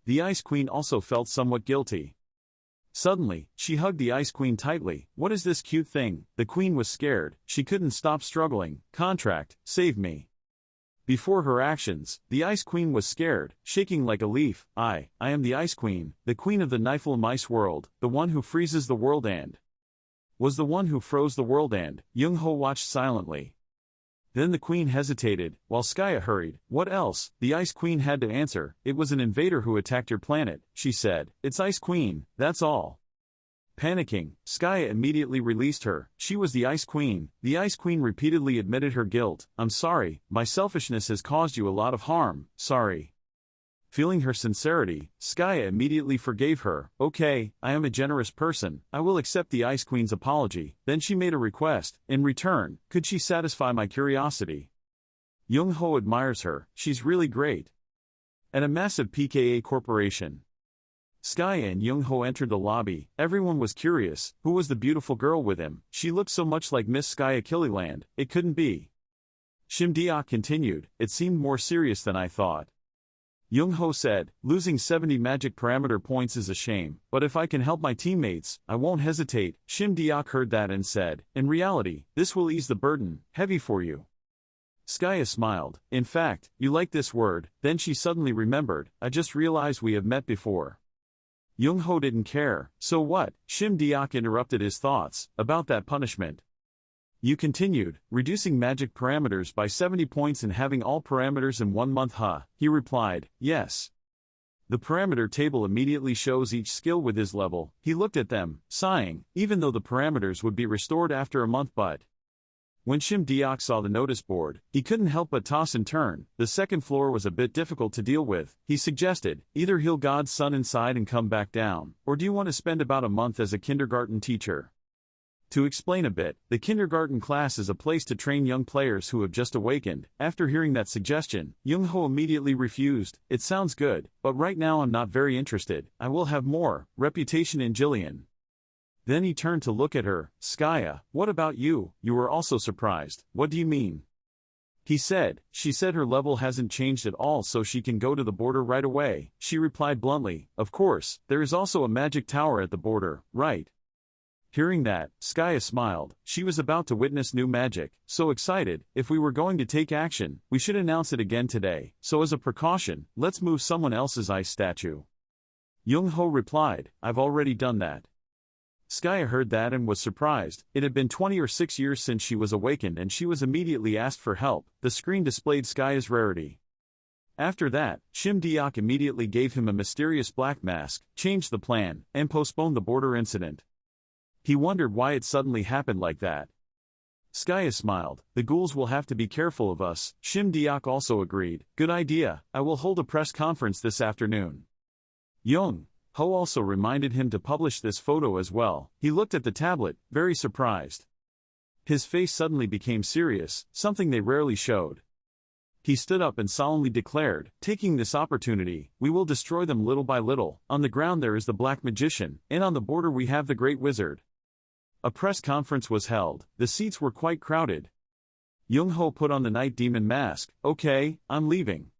The Ice Queen also felt somewhat guilty. Suddenly, she hugged the Ice Queen tightly. What is this cute thing? The Queen was scared. She couldn't stop struggling. Contract, save me. Before her actions, the Ice Queen was scared, shaking like a leaf. I am the Ice Queen, the Queen of the Niflheim Ice World, the one who freezes the world and was the one who froze the world and Young-ho watched silently. Then the Queen hesitated, while Skye hurried. What else? The Ice Queen had to answer. It was an invader who attacked your planet, she said. It's Ice Queen, that's all. Panicking, Skye immediately released her. She was the Ice Queen. The Ice Queen repeatedly admitted her guilt. I'm sorry, my selfishness has caused you a lot of harm, sorry. Feeling her sincerity, Skye immediately forgave her. Okay, I am a generous person, I will accept the Ice Queen's apology. Then she made a request. In return, could she satisfy my curiosity? Young-ho admires her, she's really great. At a massive PKA corporation. Skye and Young-ho entered the lobby. Everyone was curious. Who was the beautiful girl with him? She looked so much like Miss Skye Achilleland. It couldn't be. Shim-deok continued, it seemed more serious than I thought. Young-ho said, losing 70 magic parameter points is a shame, but if I can help my teammates, I won't hesitate. Shim-deok heard that and said, in reality, this will ease the burden, heavy for you. Skye smiled. In fact, you like this word. Then she suddenly remembered, I just realized we have met before. Young-ho didn't care. So what? Shim-deok interrupted his thoughts, about that punishment. You continued, reducing magic parameters by 70 points and having all parameters in 1 month, huh? He replied, yes. The parameter table immediately shows each skill with his level. He looked at them, sighing, even though the parameters would be restored after a month but. When Shim-deok saw the notice board, he couldn't help but toss and turn. The second floor was a bit difficult to deal with. He suggested, either heal God's son inside and come back down, or do you want to spend about a month as a kindergarten teacher? To explain a bit, the kindergarten class is a place to train young players who have just awakened. After hearing that suggestion, Young-ho immediately refused. It sounds good, but right now I'm not very interested. I will have more reputation in Jillian. Then he turned to look at her. Skaya, what about you? You were also surprised. What do you mean? He said. She said her level hasn't changed at all so she can go to the border right away. She replied bluntly, of course, there is also a magic tower at the border, right? Hearing that, Skaya smiled. She was about to witness new magic, so excited. If we were going to take action, we should announce it again today, so as a precaution, let's move someone else's ice statue. Young-ho replied, I've already done that. Skaya heard that and was surprised. It had been 26 years since she was awakened and she was immediately asked for help. The screen displayed Skaya's rarity. After that, Shim Deok immediately gave him a mysterious black mask, changed the plan, and postponed the border incident. He wondered why it suddenly happened like that. Skaya smiled. The ghouls will have to be careful of us. Shim Deok also agreed. Good idea, I will hold a press conference this afternoon. Ho also reminded him to publish this photo as well. He looked at the tablet, very surprised. His face suddenly became serious, something they rarely showed. He stood up and solemnly declared, taking this opportunity, we will destroy them little by little. On the ground there is the Black Magician, and on the border we have the Great Wizard. A press conference was held. The seats were quite crowded. Young-ho put on the Night Demon mask. Okay, I'm leaving.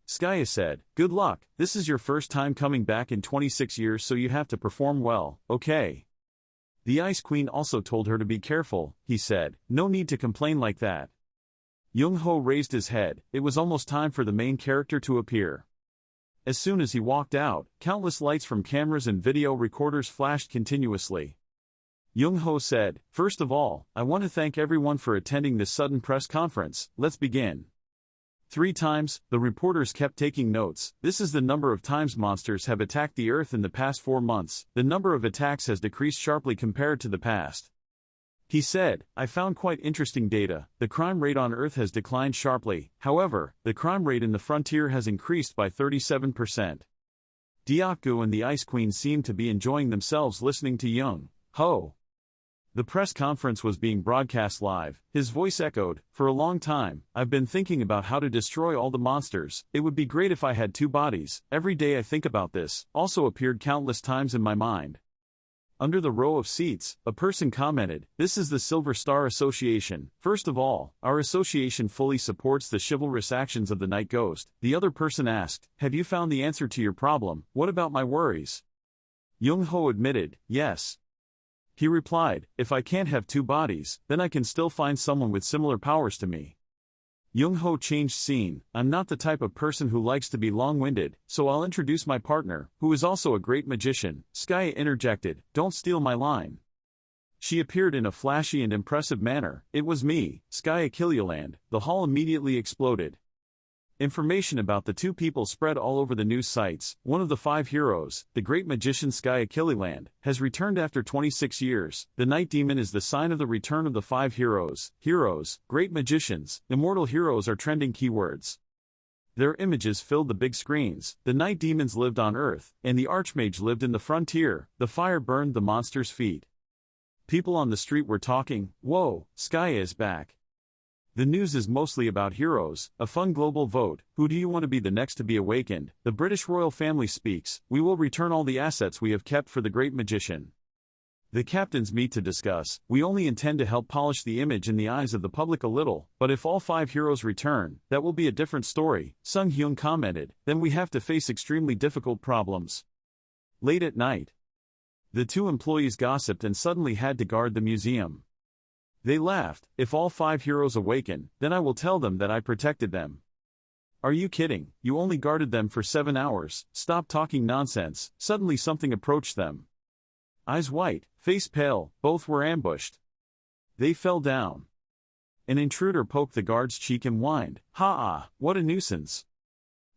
Skaya said, good luck, this is your first time coming back in 26 years so you have to perform well, okay? The Ice Queen also told her to be careful, he said, no need to complain like that. Young-ho raised his head. It was almost time for the main character to appear. As soon as he walked out, countless lights from cameras and video recorders flashed continuously. Young-ho said, first of all, I want to thank everyone for attending this sudden press conference. Let's begin. 3 times, the reporters kept taking notes. This is the number of times monsters have attacked the Earth in the past 4 months. The number of attacks has decreased sharply compared to the past. He said, I found quite interesting data. The crime rate on Earth has declined sharply. However, the crime rate in the frontier has increased by 37%. Deok-gu and the Ice Queen seemed to be enjoying themselves listening to Young-ho. The press conference was being broadcast live. His voice echoed, for a long time, I've been thinking about how to destroy all the monsters. It would be great if I had 2 bodies. Every day I think about this, also appeared countless times in my mind. Under the row of seats, a person commented, this is the Silver Star Association. First of all, our association fully supports the chivalrous actions of the Night Ghost. The other person asked, have you found the answer to your problem? What about my worries? Young-ho admitted, yes. He replied, if I can't have 2 bodies, then I can still find someone with similar powers to me. Young-ho changed scene. I'm not the type of person who likes to be long-winded, so I'll introduce my partner, who is also a great magician. Skaya interjected, don't steal my line. She appeared in a flashy and impressive manner. It was me, Skaya Killialand. The hall immediately exploded. Information about the 2 people spread all over the news sites. One of the 5 heroes, the great magician Skaya Killialand, has returned after 26 years. The Night Demon is the sign of the return of the 5 heroes. Heroes, great magicians, immortal heroes are trending keywords. Their images filled the big screens. The Night Demons lived on Earth, and the Archmage lived in the frontier. The fire burned the monster's feet. People on the street were talking, whoa, Skaya is back. The news is mostly about heroes, a fun global vote. Who do you want to be the next to be awakened? The British royal family speaks. We will return all the assets we have kept for the great magician. The captains meet to discuss. We only intend to help polish the image in the eyes of the public a little, but if all 5 heroes return, that will be a different story. Sung Hyun commented, then we have to face extremely difficult problems. Late at night, the 2 employees gossiped and suddenly had to guard the museum. They laughed. If all 5 heroes awaken, then I will tell them that I protected them. Are you kidding? You only guarded them for 7 hours. Stop talking nonsense. Suddenly something approached them. Eyes white, face pale, both were ambushed. They fell down. An intruder poked the guard's cheek and whined, "Ha-ah, what a nuisance."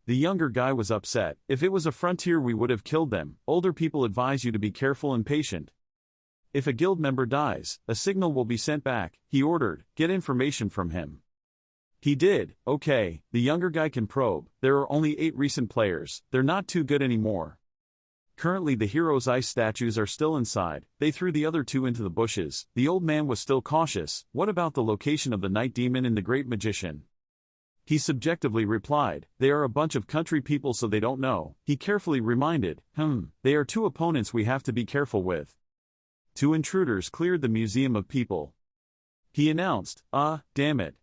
The younger guy was upset. If it was a frontier we would have killed them. Older people advise you to be careful and patient. If a guild member dies, a signal will be sent back, he ordered. Get information from him. He did. Okay, the younger guy can probe. There are only 8 recent players. They're not too good anymore. Currently the heroes' ice statues are still inside. They threw the other 2 into the bushes. The old man was still cautious. What about the location of the Night Demon and the Great Magician? He subjectively replied, they are a bunch of country people so they don't know. He carefully reminded, they are 2 opponents we have to be careful with. Two intruders cleared the museum of people. He announced, "Ah, damn it."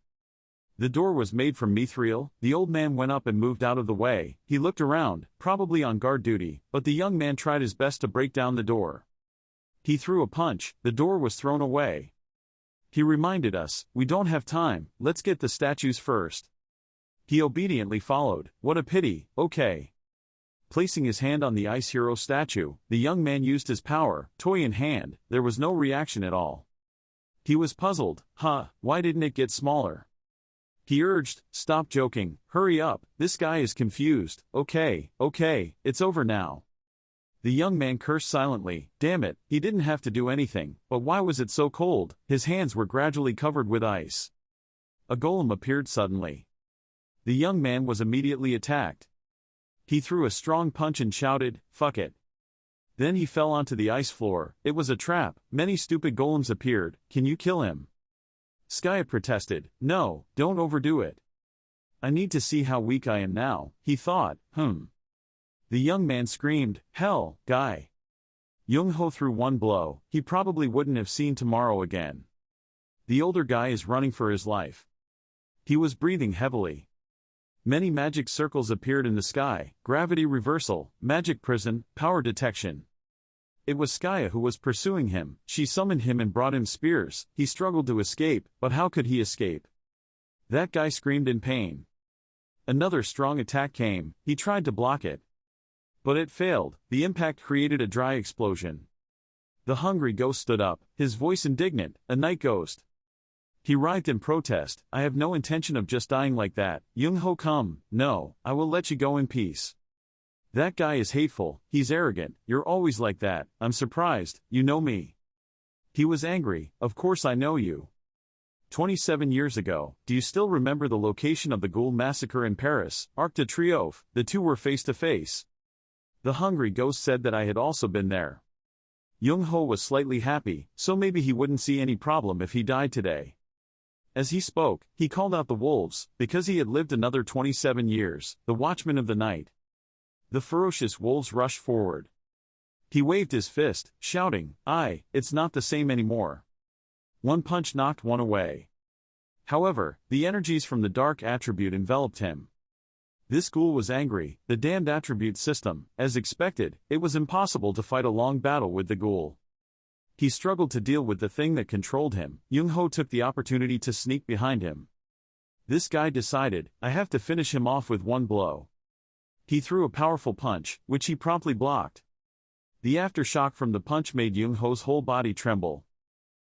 The door was made from mithril. The old man went up and moved out of the way. He looked around, probably on guard duty, but the young man tried his best to break down the door. He threw a punch, the door was thrown away. He reminded us, "We don't have time, let's get the statues first." He obediently followed. What a pity, okay. Placing his hand on the ice hero statue, the young man used his power, toy in hand. There was no reaction at all. He was puzzled. Why didn't it get smaller? He urged, "Stop joking, hurry up, this guy is confused." Okay, it's over now." The young man cursed silently. Damn it, he didn't have to do anything, but why was it so cold? His hands were gradually covered with ice. A golem appeared suddenly. The young man was immediately attacked. He threw a strong punch and shouted, "Fuck it." Then he fell onto the ice floor. It was a trap. Many stupid golems appeared. Can you kill him? Skya protested. No, don't overdo it. I need to see how weak I am now, he thought. The young man screamed, "Hell, guy." Young-ho threw one blow. He probably wouldn't have seen tomorrow again. The older guy is running for his life. He was breathing heavily. Many magic circles appeared in the sky. Gravity reversal, magic prison, power detection. It was Skya who was pursuing him. She summoned him and brought him spears. He struggled to escape, but how could he escape? That guy screamed in pain. Another strong attack came. He tried to block it. But it failed. The impact created a dry explosion. The hungry ghost stood up, his voice indignant. A night ghost. He writhed in protest. I have no intention of just dying like that. Young-ho, come. No, I will let you go in peace. That guy is hateful, he's arrogant, you're always like that. I'm surprised, you know me. He was angry. Of course I know you. 27 years ago, do you still remember the location of the Ghoul massacre in Paris, Arc de Triomphe? The two were face to face. The hungry ghost said that I had also been there. Young-ho was slightly happy, so maybe he wouldn't see any problem if he died today. As he spoke, he called out the wolves, because he had lived another 27 years, the watchmen of the night. The ferocious wolves rushed forward. He waved his fist, shouting, it's not the same anymore. One punch knocked one away. However, the energies from the dark attribute enveloped him. This ghoul was angry. The damned attribute system. As expected, it was impossible to fight a long battle with the ghoul. He struggled to deal with the thing that controlled him. Young-ho took the opportunity to sneak behind him. This guy decided, I have to finish him off with one blow. He threw a powerful punch, which he promptly blocked. The aftershock from the punch made Young-ho's whole body tremble.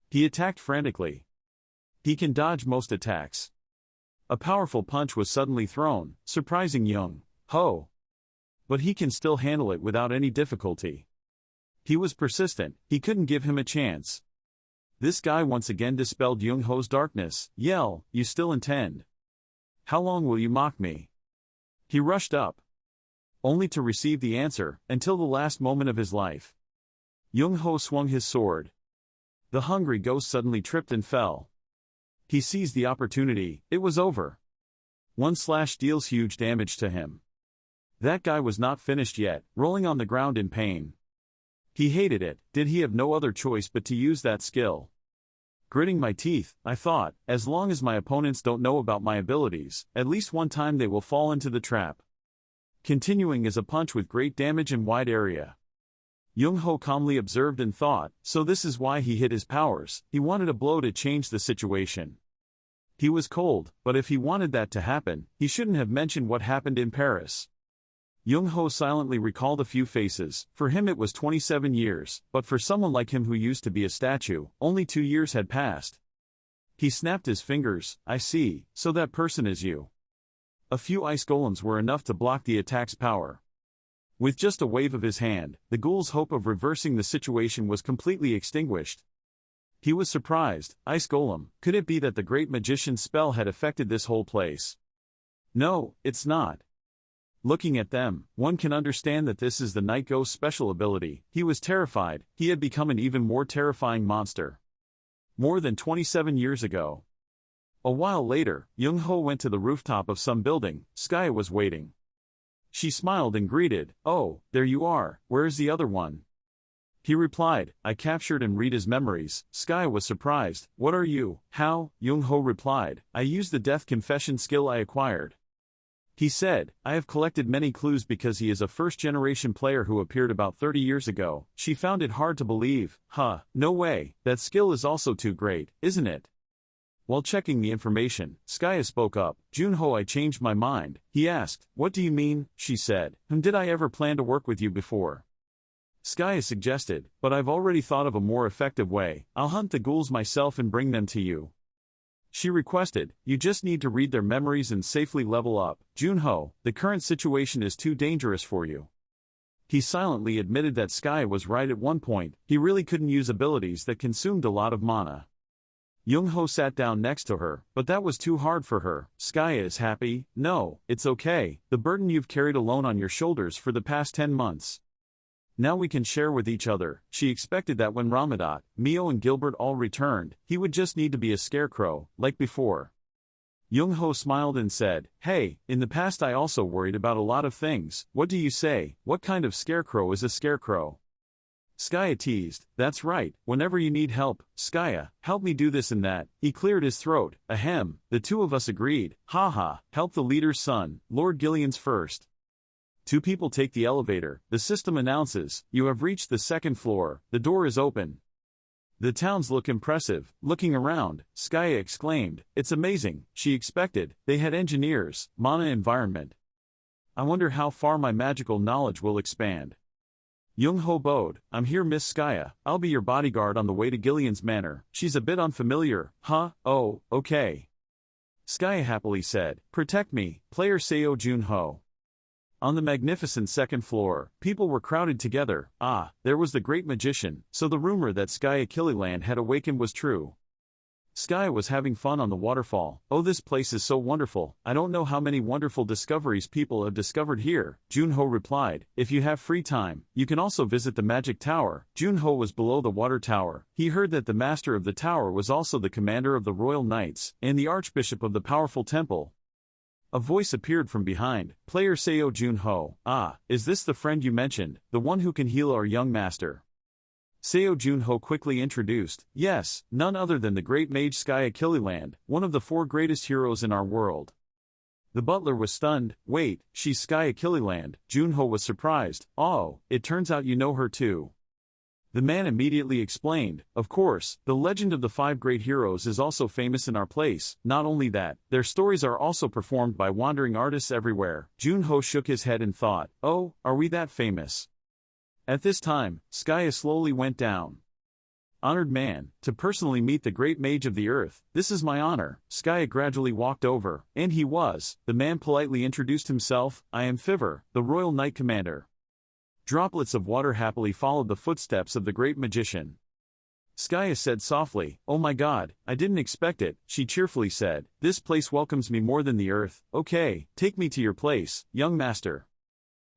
He attacked frantically. He can dodge most attacks. A powerful punch was suddenly thrown, surprising Young-ho. But he can still handle it without any difficulty. He was persistent, he couldn't give him a chance. This guy once again dispelled Young-ho's darkness. Yell, you still intend? How long will you mock me? He rushed up. Only to receive the answer, until the last moment of his life. Young-ho swung his sword. The hungry ghost suddenly tripped and fell. He seized the opportunity. It was over. One slash deals huge damage to him. That guy was not finished yet, rolling on the ground in pain. He hated it. Did he have no other choice but to use that skill? Gritting my teeth, I thought, as long as my opponents don't know about my abilities, at least one time they will fall into the trap. Continuing is a punch with great damage and wide area. Young-ho calmly observed and thought, so this is why he hid his powers. He wanted a blow to change the situation. He was cold, but if he wanted that to happen, he shouldn't have mentioned what happened in Paris. Young-ho silently recalled a few faces. For him it was 27 years, but for someone like him who used to be a statue, only 2 years had passed. He snapped his fingers. I see, so that person is you. A few ice golems were enough to block the attack's power. With just a wave of his hand, the ghoul's hope of reversing the situation was completely extinguished. He was surprised. Ice golem, could it be that the great magician's spell had affected this whole place? No, it's not. Looking at them, one can understand that this is the night ghost's special ability. He was terrified. He had become an even more terrifying monster. More than 27 years ago. A while later, Young-ho went to the rooftop of some building. Skya was waiting. She smiled and greeted, oh, there you are, where is the other one? He replied, I captured and read his memories. Skye was surprised. What are you? How? Young-ho replied, I used the death confession skill I acquired. He said, I have collected many clues because he is a first-generation player who appeared about 30 years ago. She found it hard to believe. No way, that skill is also too great, isn't it? While checking the information, Skye spoke up. Junho, I changed my mind. He asked, what do you mean? She said, did I ever plan to work with you before? Skye suggested, but I've already thought of a more effective way. I'll hunt the ghouls myself and bring them to you. She requested, you just need to read their memories and safely level up. Junho, the current situation is too dangerous for you. He silently admitted that Skye was right at one point. He really couldn't use abilities that consumed a lot of mana. Young-ho sat down next to her, but that was too hard for her. Skye is happy. No, it's okay. The burden you've carried alone on your shoulders for the past 10 months. Now we can share with each other. She expected that when Ramadat, Mio and Gilbert all returned, he would just need to be a scarecrow, like before. Young-ho smiled and said, hey, in the past I also worried about a lot of things. What do you say? What kind of scarecrow is a scarecrow? Skye teased, that's right, whenever you need help, Skye, help me do this and that. He cleared his throat. Ahem, the two of us agreed. Haha, help the leader's son, Lord Gillian's first. Two people take the elevator. The system announces, you have reached the second floor, the door is open. The towns look impressive. Looking around, Skye exclaimed, it's amazing. She expected, they had engineers, mana environment. I wonder how far my magical knowledge will expand. Young-ho bowed, I'm here Miss Skye, I'll be your bodyguard on the way to Gillian's manor. She's a bit unfamiliar. Oh, okay. Skye happily said, protect me, player Seo Junho. On the magnificent second floor, people were crowded together. There was the great magician, so the rumor that Skye Killiland had awakened was true. Skye was having fun on the waterfall. Oh, this place is so wonderful. I don't know how many wonderful discoveries people have discovered here. Junho replied, if you have free time, you can also visit the magic tower. Junho was below the water tower. He heard that the master of the tower was also the commander of the royal knights, and the archbishop of the powerful temple. A voice appeared from behind. Player Seo Junho, is this the friend you mentioned, the one who can heal our young master? Seo Junho quickly introduced, yes, none other than the great mage Skye Killiland, one of the 4 greatest heroes in our world. The butler was stunned. Wait, she's Skye Killiland. Junho was surprised. Oh, it turns out you know her too. The man immediately explained, of course, the legend of the 5 great heroes is also famous in our place. Not only that, their stories are also performed by wandering artists everywhere. Junho shook his head and thought, oh, are we that famous? At this time, Skye slowly went down. Honored man, to personally meet the great mage of the earth, this is my honor. Skye gradually walked over, and he was. The man politely introduced himself, I am Fiver, the royal knight commander. Droplets of water happily followed the footsteps of the great magician. Skye said softly, oh my god, I didn't expect it. She cheerfully said, this place welcomes me more than the earth. Okay, take me to your place, young master.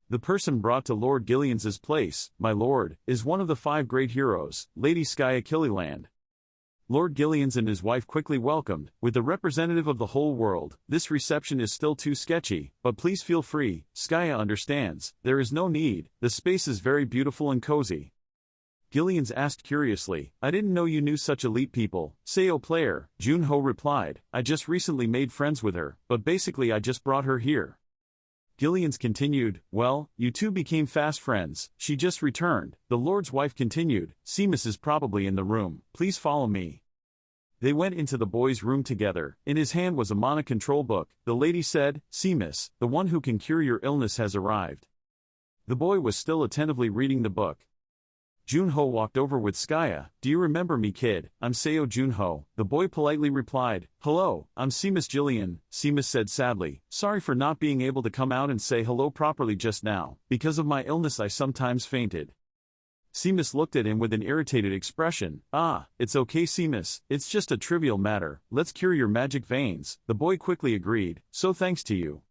The person brought to Lord Gillian's place, my lord, is one of the 5 great heroes, Lady Skye Killiland. Lord Gillian's and his wife quickly welcomed, with the representative of the whole world. This reception is still too sketchy, but please feel free. Skye understands, there is no need, the space is very beautiful and cozy. Gillian's asked curiously, I didn't know you knew such elite people. Seo player, Junho replied, I just recently made friends with her, but basically I just brought her here. Gillian's continued, well, you two became fast friends. She just returned. The Lord's wife continued, Seamus is probably in the room. Please follow me. They went into the boy's room together. In his hand was a mana control book. The lady said, Seamus, the one who can cure your illness has arrived. The boy was still attentively reading the book. Junho walked over with Skye. Do you remember me, kid? I'm Seo Junho. The boy politely replied, hello, I'm Seamus Gillian. Seamus said sadly, sorry for not being able to come out and say hello properly just now. Because of my illness I sometimes fainted. Seamus looked at him with an irritated expression. It's okay Seamus, it's just a trivial matter. Let's cure your magic veins. The boy quickly agreed, so thanks to you.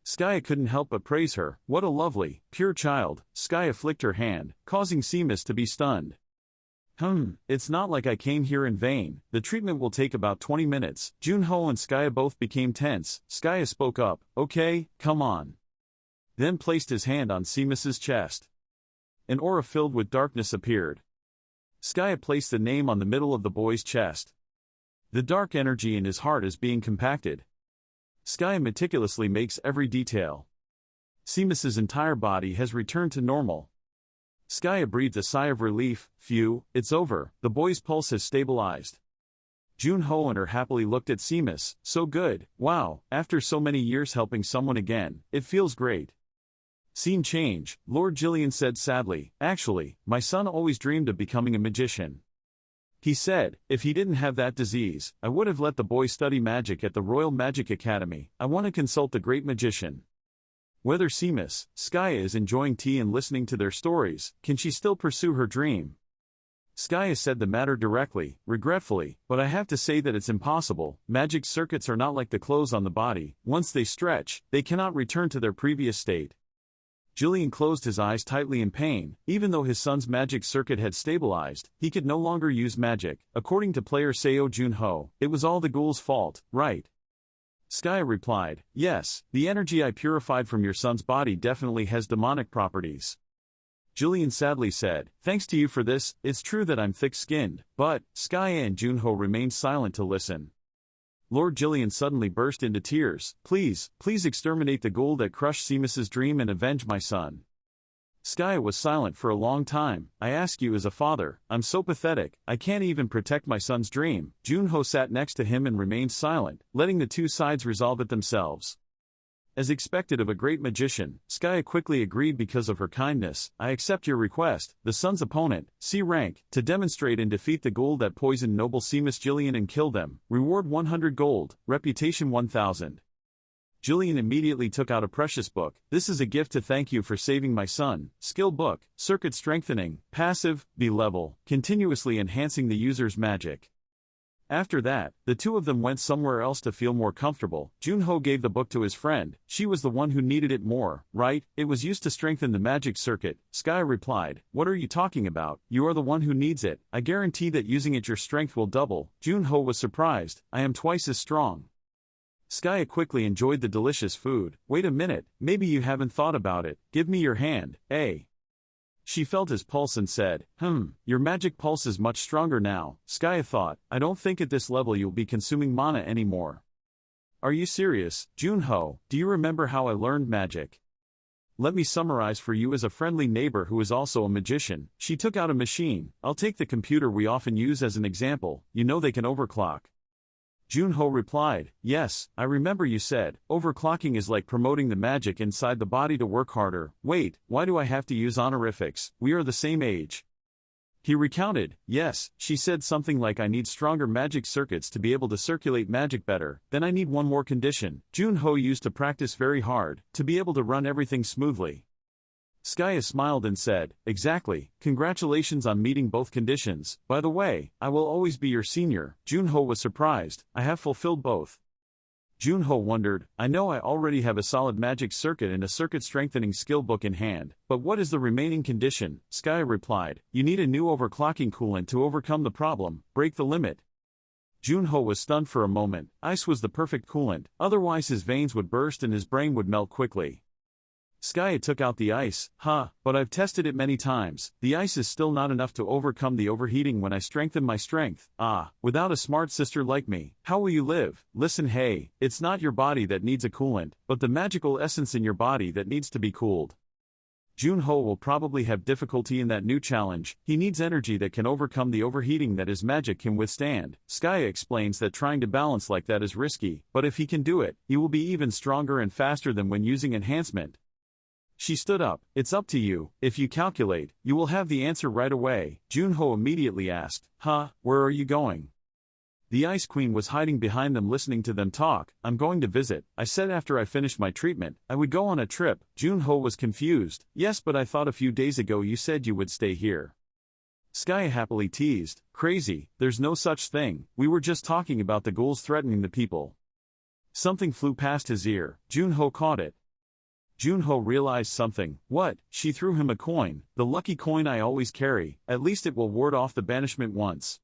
Skye couldn't help but praise her. What a lovely, pure child. Skye flicked her hand, causing Seamus to be stunned. It's not like I came here in vain. The treatment will take about 20 minutes. Junho and Skye both became tense. Skye spoke up, okay, come on. Then placed his hand on Seamus's chest. an aura filled with darkness appeared. Skye placed the name on the middle of the boy's chest. The dark energy in his heart is being compacted. Skye meticulously makes every detail. Seamus's entire body has returned to normal. Skye breathed a sigh of relief. Phew, it's over, the boy's pulse has stabilized. Junho and her happily looked at Seamus. So good, wow, after so many years helping someone again, it feels great. Scene change, Lord Jillian said sadly, actually, my son always dreamed of becoming a magician. He said, if he didn't have that disease, I would have let the boy study magic at the Royal Magic Academy. I want to consult the great magician. Whether Seamus, Skye is enjoying tea and listening to their stories, can she still pursue her dream? Skye said the matter directly, regretfully, but I have to say that it's impossible. Magic circuits are not like the clothes on the body. Once they stretch, they cannot return to their previous state. Jillian closed his eyes tightly in pain. Even though his son's magic circuit had stabilized, he could no longer use magic. According to player Seo Junho, it was all the ghoul's fault, right? Skye replied, yes, the energy I purified from your son's body definitely has demonic properties. Jillian sadly said, thanks to you for this. It's true that I'm thick-skinned, but Skye and Junho remained silent to listen. Lord Jillian suddenly burst into tears. Please, please exterminate the ghoul that crushed Seamus's dream and avenge my son. Skye was silent for a long time. I ask you as a father, I'm so pathetic, I can't even protect my son's dream. Junho sat next to him and remained silent, letting the two sides resolve it themselves. As expected of a great magician, Skye quickly agreed because of her kindness. I accept your request, the son's opponent, C rank, to demonstrate and defeat the ghoul that poisoned noble Seamus Jillian and kill them. Reward 100 gold, reputation 1000. Jillian immediately took out a precious book. This is a gift to thank you for saving my son. Skill book, circuit strengthening, passive, B-level, continuously enhancing the user's magic. After that, the two of them went somewhere else to feel more comfortable. Junho gave the book to his friend. She was the one who needed it more, right? It was used to strengthen the magic circuit. Skye replied, what are you talking about? You are the one who needs it. I guarantee that using it your strength will double. Junho was surprised. I am twice as strong. Skye quickly enjoyed the delicious food. Wait a minute, maybe you haven't thought about it. Give me your hand, eh? She felt his pulse and said, your magic pulse is much stronger now. Skye thought, I don't think at this level you'll be consuming mana anymore. Are you serious, Junho? Do you remember how I learned magic? Let me summarize for you as a friendly neighbor who is also a magician. She took out a machine. I'll take the computer we often use as an example. You know they can overclock. Junho replied, yes, I remember you said, overclocking is like promoting the magic inside the body to work harder. Wait, why do I have to use honorifics? We are the same age. He recounted, yes, she said something like I need stronger magic circuits to be able to circulate magic better, then I need one more condition. Junho used to practice very hard, to be able to run everything smoothly. Skye smiled and said, exactly, congratulations on meeting both conditions. By the way, I will always be your senior. Junho was surprised, I have fulfilled both. Junho wondered, I know I already have a solid magic circuit and a circuit strengthening skill book in hand, but what is the remaining condition? Skye replied, you need a new overclocking coolant to overcome the problem, break the limit. Junho was stunned for a moment. Ice was the perfect coolant, otherwise his veins would burst and his brain would melt quickly. Skye took out the ice. But I've tested it many times. The ice is still not enough to overcome the overheating when I strengthen my strength. Without a smart sister like me, how will you live? Listen, hey, it's not your body that needs a coolant, but the magical essence in your body that needs to be cooled. Junho will probably have difficulty in that new challenge. He needs energy that can overcome the overheating that his magic can withstand. Skye explains that trying to balance like that is risky, but if he can do it, he will be even stronger and faster than when using enhancement. She stood up. It's up to you. If you calculate, you will have the answer right away. Junho immediately asked, where are you going? The Ice Queen was hiding behind them listening to them talk. I'm going to visit. I said after I finished my treatment, I would go on a trip. Junho was confused. Yes, but I thought a few days ago you said you would stay here. Skye happily teased, crazy, there's no such thing. We were just talking about the ghouls threatening the people. Something flew past his ear. Junho caught it. Junho realized something. What? She threw him a coin. The lucky coin I always carry. At least it will ward off the banishment once.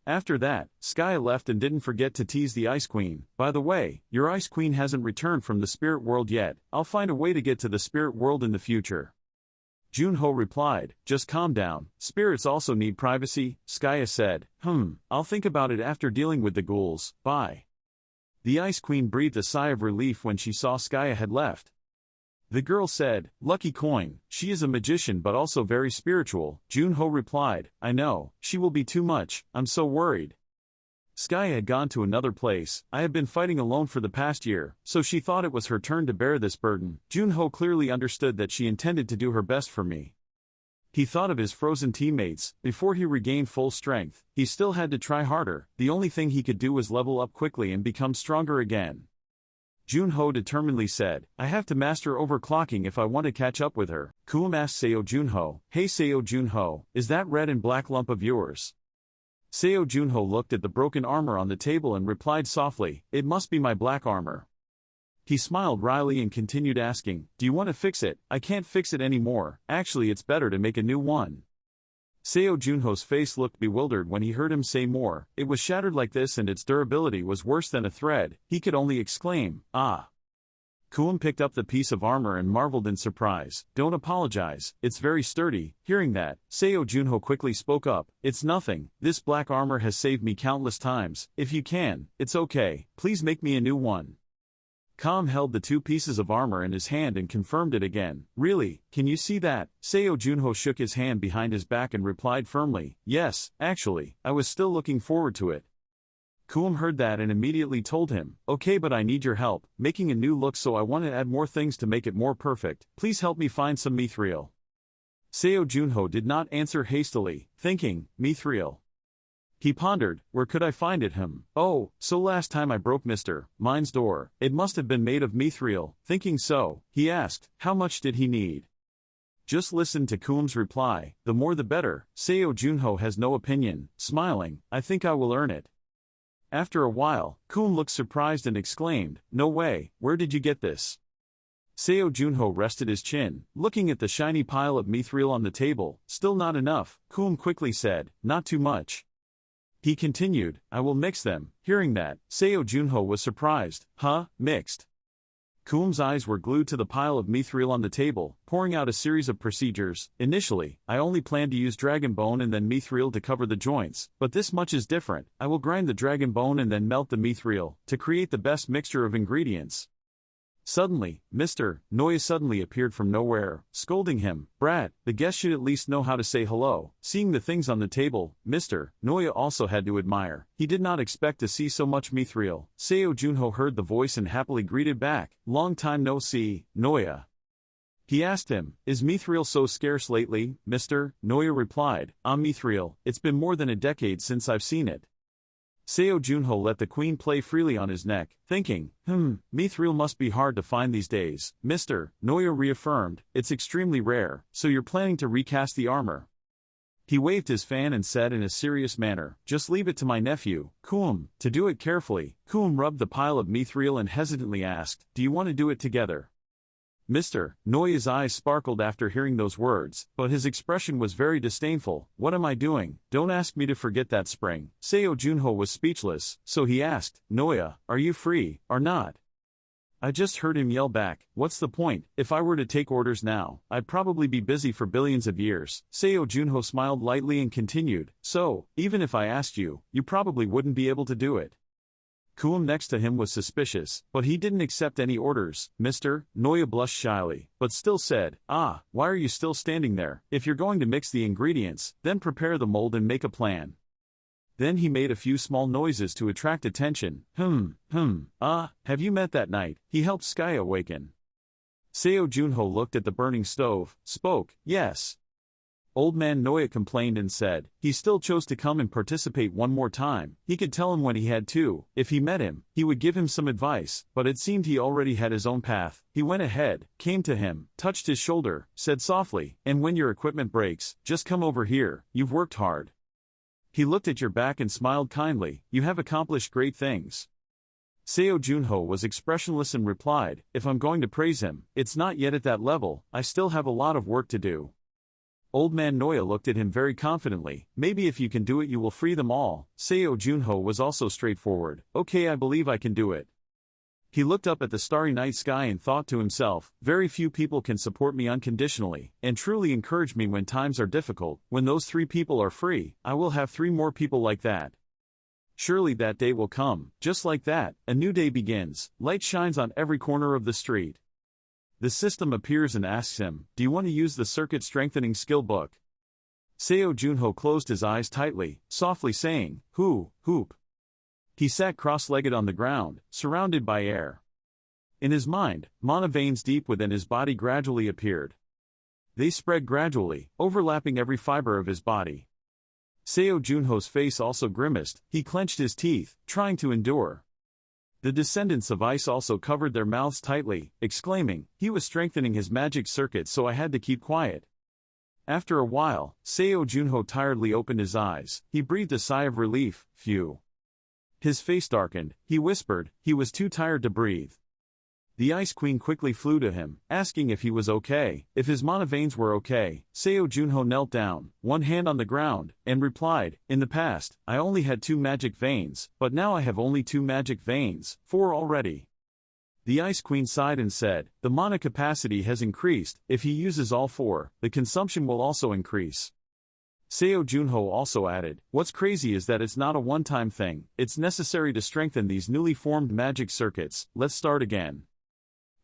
After that, Skye left and didn't forget to tease the Ice Queen. By the way, your Ice Queen hasn't returned from the spirit world yet. I'll find a way to get to the spirit world in the future. Junho replied, just calm down, spirits also need privacy. Skaya said, I'll think about it after dealing with the ghouls, bye. The Ice Queen breathed a sigh of relief when she saw Skaya had left. The girl said, lucky coin, she is a magician but also very spiritual. Junho replied, I know, she will be too much, I'm so worried. Skaya had gone to another place. I have been fighting alone for the past year, so she thought it was her turn to bear this burden. Junho clearly understood that she intended to do her best for me. He thought of his frozen teammates. Before he regained full strength, he still had to try harder. The only thing he could do was level up quickly and become stronger again. Junho determinedly said, I have to master overclocking if I want to catch up with her. Kuum asked Seo Junho, hey Seo Junho, is that red and black lump of yours? Seo Junho looked at the broken armor on the table and replied softly, it must be my black armor. He smiled wryly and continued asking, do you want to fix it? I can't fix it anymore, actually it's better to make a new one. Seo Junho's face looked bewildered when he heard him say more. It was shattered like this and its durability was worse than a thread. He could only exclaim, ah. Kuum picked up the piece of armor and marveled in surprise. Don't apologize, it's very sturdy. Hearing that, Seo Junho quickly spoke up, it's nothing, this black armor has saved me countless times. If you can, it's okay, please make me a new one. Kuum held the two pieces of armor in his hand and confirmed it again. Really, can you see that? Seo Junho shook his hand behind his back and replied firmly, yes, actually, I was still looking forward to it. Kuum heard that and immediately told him, okay but I need your help, making a new look so I want to add more things to make it more perfect, please help me find some mithril. Seo Junho did not answer hastily, thinking, mithril. He pondered, where could I find it? Oh, so last time I broke Mr. Mine's door, it must have been made of mithril. Thinking so, he asked, how much did he need? Just listen to Kuum's reply, the more the better. Seo Junho has no opinion, smiling, I think I will earn it. After a while, Kuum looked surprised and exclaimed, no way, where did you get this? Seo Junho rested his chin, looking at the shiny pile of mithril on the table. Still not enough, Kuum quickly said, not too much. He continued, I will mix them. Hearing that, Seo Junho was surprised. Huh, mixed? Kuum's eyes were glued to the pile of mithril on the table, pouring out a series of procedures. Initially, I only planned to use dragon bone and then mithril to cover the joints, but this much is different. I will grind the dragon bone and then melt the mithril, to create the best mixture of ingredients. Suddenly, Mr. Noya suddenly appeared from nowhere, scolding him. Brat, the guest should at least know how to say hello. Seeing the things on the table, Mr. Noya also had to admire. He did not expect to see so much mithril. Seo Junho heard the voice and happily greeted back. Long time no see, Noya. He asked him, is mithril so scarce lately? Mr. Noya replied, mithril, it's been more than a decade since I've seen it. Seo Junho let the queen play freely on his neck, thinking, mithril must be hard to find these days. Mr. Noya reaffirmed, it's extremely rare, so you're planning to recast the armor. He waved his fan and said in a serious manner, just leave it to my nephew, Kuum, to do it carefully. Kuum rubbed the pile of mithril and hesitantly asked, do you want to do it together? Mr. Noya's eyes sparkled after hearing those words, but his expression was very disdainful. What am I doing? Don't ask me to forget that spring. Seo Junho was speechless, so he asked, Noya, are you free, or not? I just heard him yell back, what's the point? If I were to take orders now, I'd probably be busy for billions of years. Seo Junho smiled lightly and continued, so, even if I asked you, you probably wouldn't be able to do it. Kuum next to him was suspicious, but he didn't accept any orders. Mr. Noya blushed shyly, but still said, why are you still standing there? If you're going to mix the ingredients, then prepare the mold and make a plan. Then he made a few small noises to attract attention. Have you met that night? He helped Skaya awaken. Seo Junho looked at the burning stove, spoke, yes. Old man Noya complained and said, he still chose to come and participate one more time. He could tell him when he had to. If he met him, he would give him some advice, but it seemed he already had his own path. He went ahead, came to him, touched his shoulder, said softly, and when your equipment breaks, just come over here, you've worked hard. He looked at your back and smiled kindly, you have accomplished great things. Seo Junho was expressionless and replied, if I'm going to praise him, it's not yet at that level, I still have a lot of work to do. Old man Noya looked at him very confidently, maybe if you can do it you will free them all. Seo Junho was also straightforward, okay I believe I can do it. He looked up at the starry night sky and thought to himself, very few people can support me unconditionally, and truly encourage me when times are difficult. When those 3 people are free, I will have 3 more people like that. Surely that day will come. Just like that, a new day begins. Light shines on every corner of the street. The system appears and asks him, do you want to use the circuit strengthening skill book? Seo Junho closed his eyes tightly, softly saying, hoop. He sat cross-legged on the ground, surrounded by air. In his mind, mana veins deep within his body gradually appeared. They spread gradually, overlapping every fiber of his body. Seo Junho's face also grimaced, he clenched his teeth, trying to endure. The descendants of ice also covered their mouths tightly, exclaiming, he was strengthening his magic circuit so I had to keep quiet. After a while, Seo Junho tiredly opened his eyes, he breathed a sigh of relief, phew. His face darkened, he whispered, he was too tired to breathe. The Ice Queen quickly flew to him, asking if he was okay, if his mana veins were okay. Seo Junho knelt down, one hand on the ground, and replied, in the past, I only had 2 magic veins, but now I have only 2 magic veins, 4 already. The Ice Queen sighed and said, the mana capacity has increased, if he uses all 4, the consumption will also increase. Seo Junho also added, what's crazy is that it's not a one-time thing, it's necessary to strengthen these newly formed magic circuits, let's start again.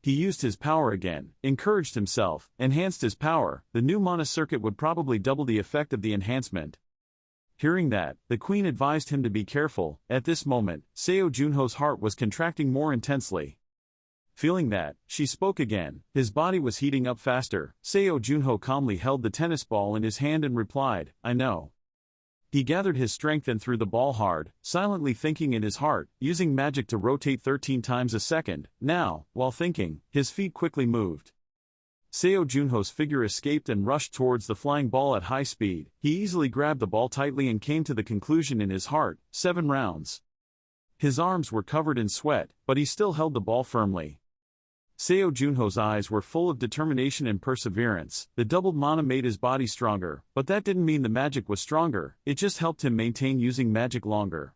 He used his power again, encouraged himself, enhanced his power, the new mana circuit would probably double the effect of the enhancement. Hearing that, the queen advised him to be careful. At this moment, Seo Junho's heart was contracting more intensely. Feeling that, she spoke again, his body was heating up faster. Seo Junho calmly held the tennis ball in his hand and replied, I know. He gathered his strength and threw the ball hard, silently thinking in his heart, using magic to rotate 13 times a second. Now, while thinking, his feet quickly moved. Seo Junho's figure escaped and rushed towards the flying ball at high speed. He easily grabbed the ball tightly and came to the conclusion in his heart, 7 rounds. His arms were covered in sweat, but he still held the ball firmly. Seo Junho's eyes were full of determination and perseverance. The doubled mana made his body stronger, but that didn't mean the magic was stronger, it just helped him maintain using magic longer.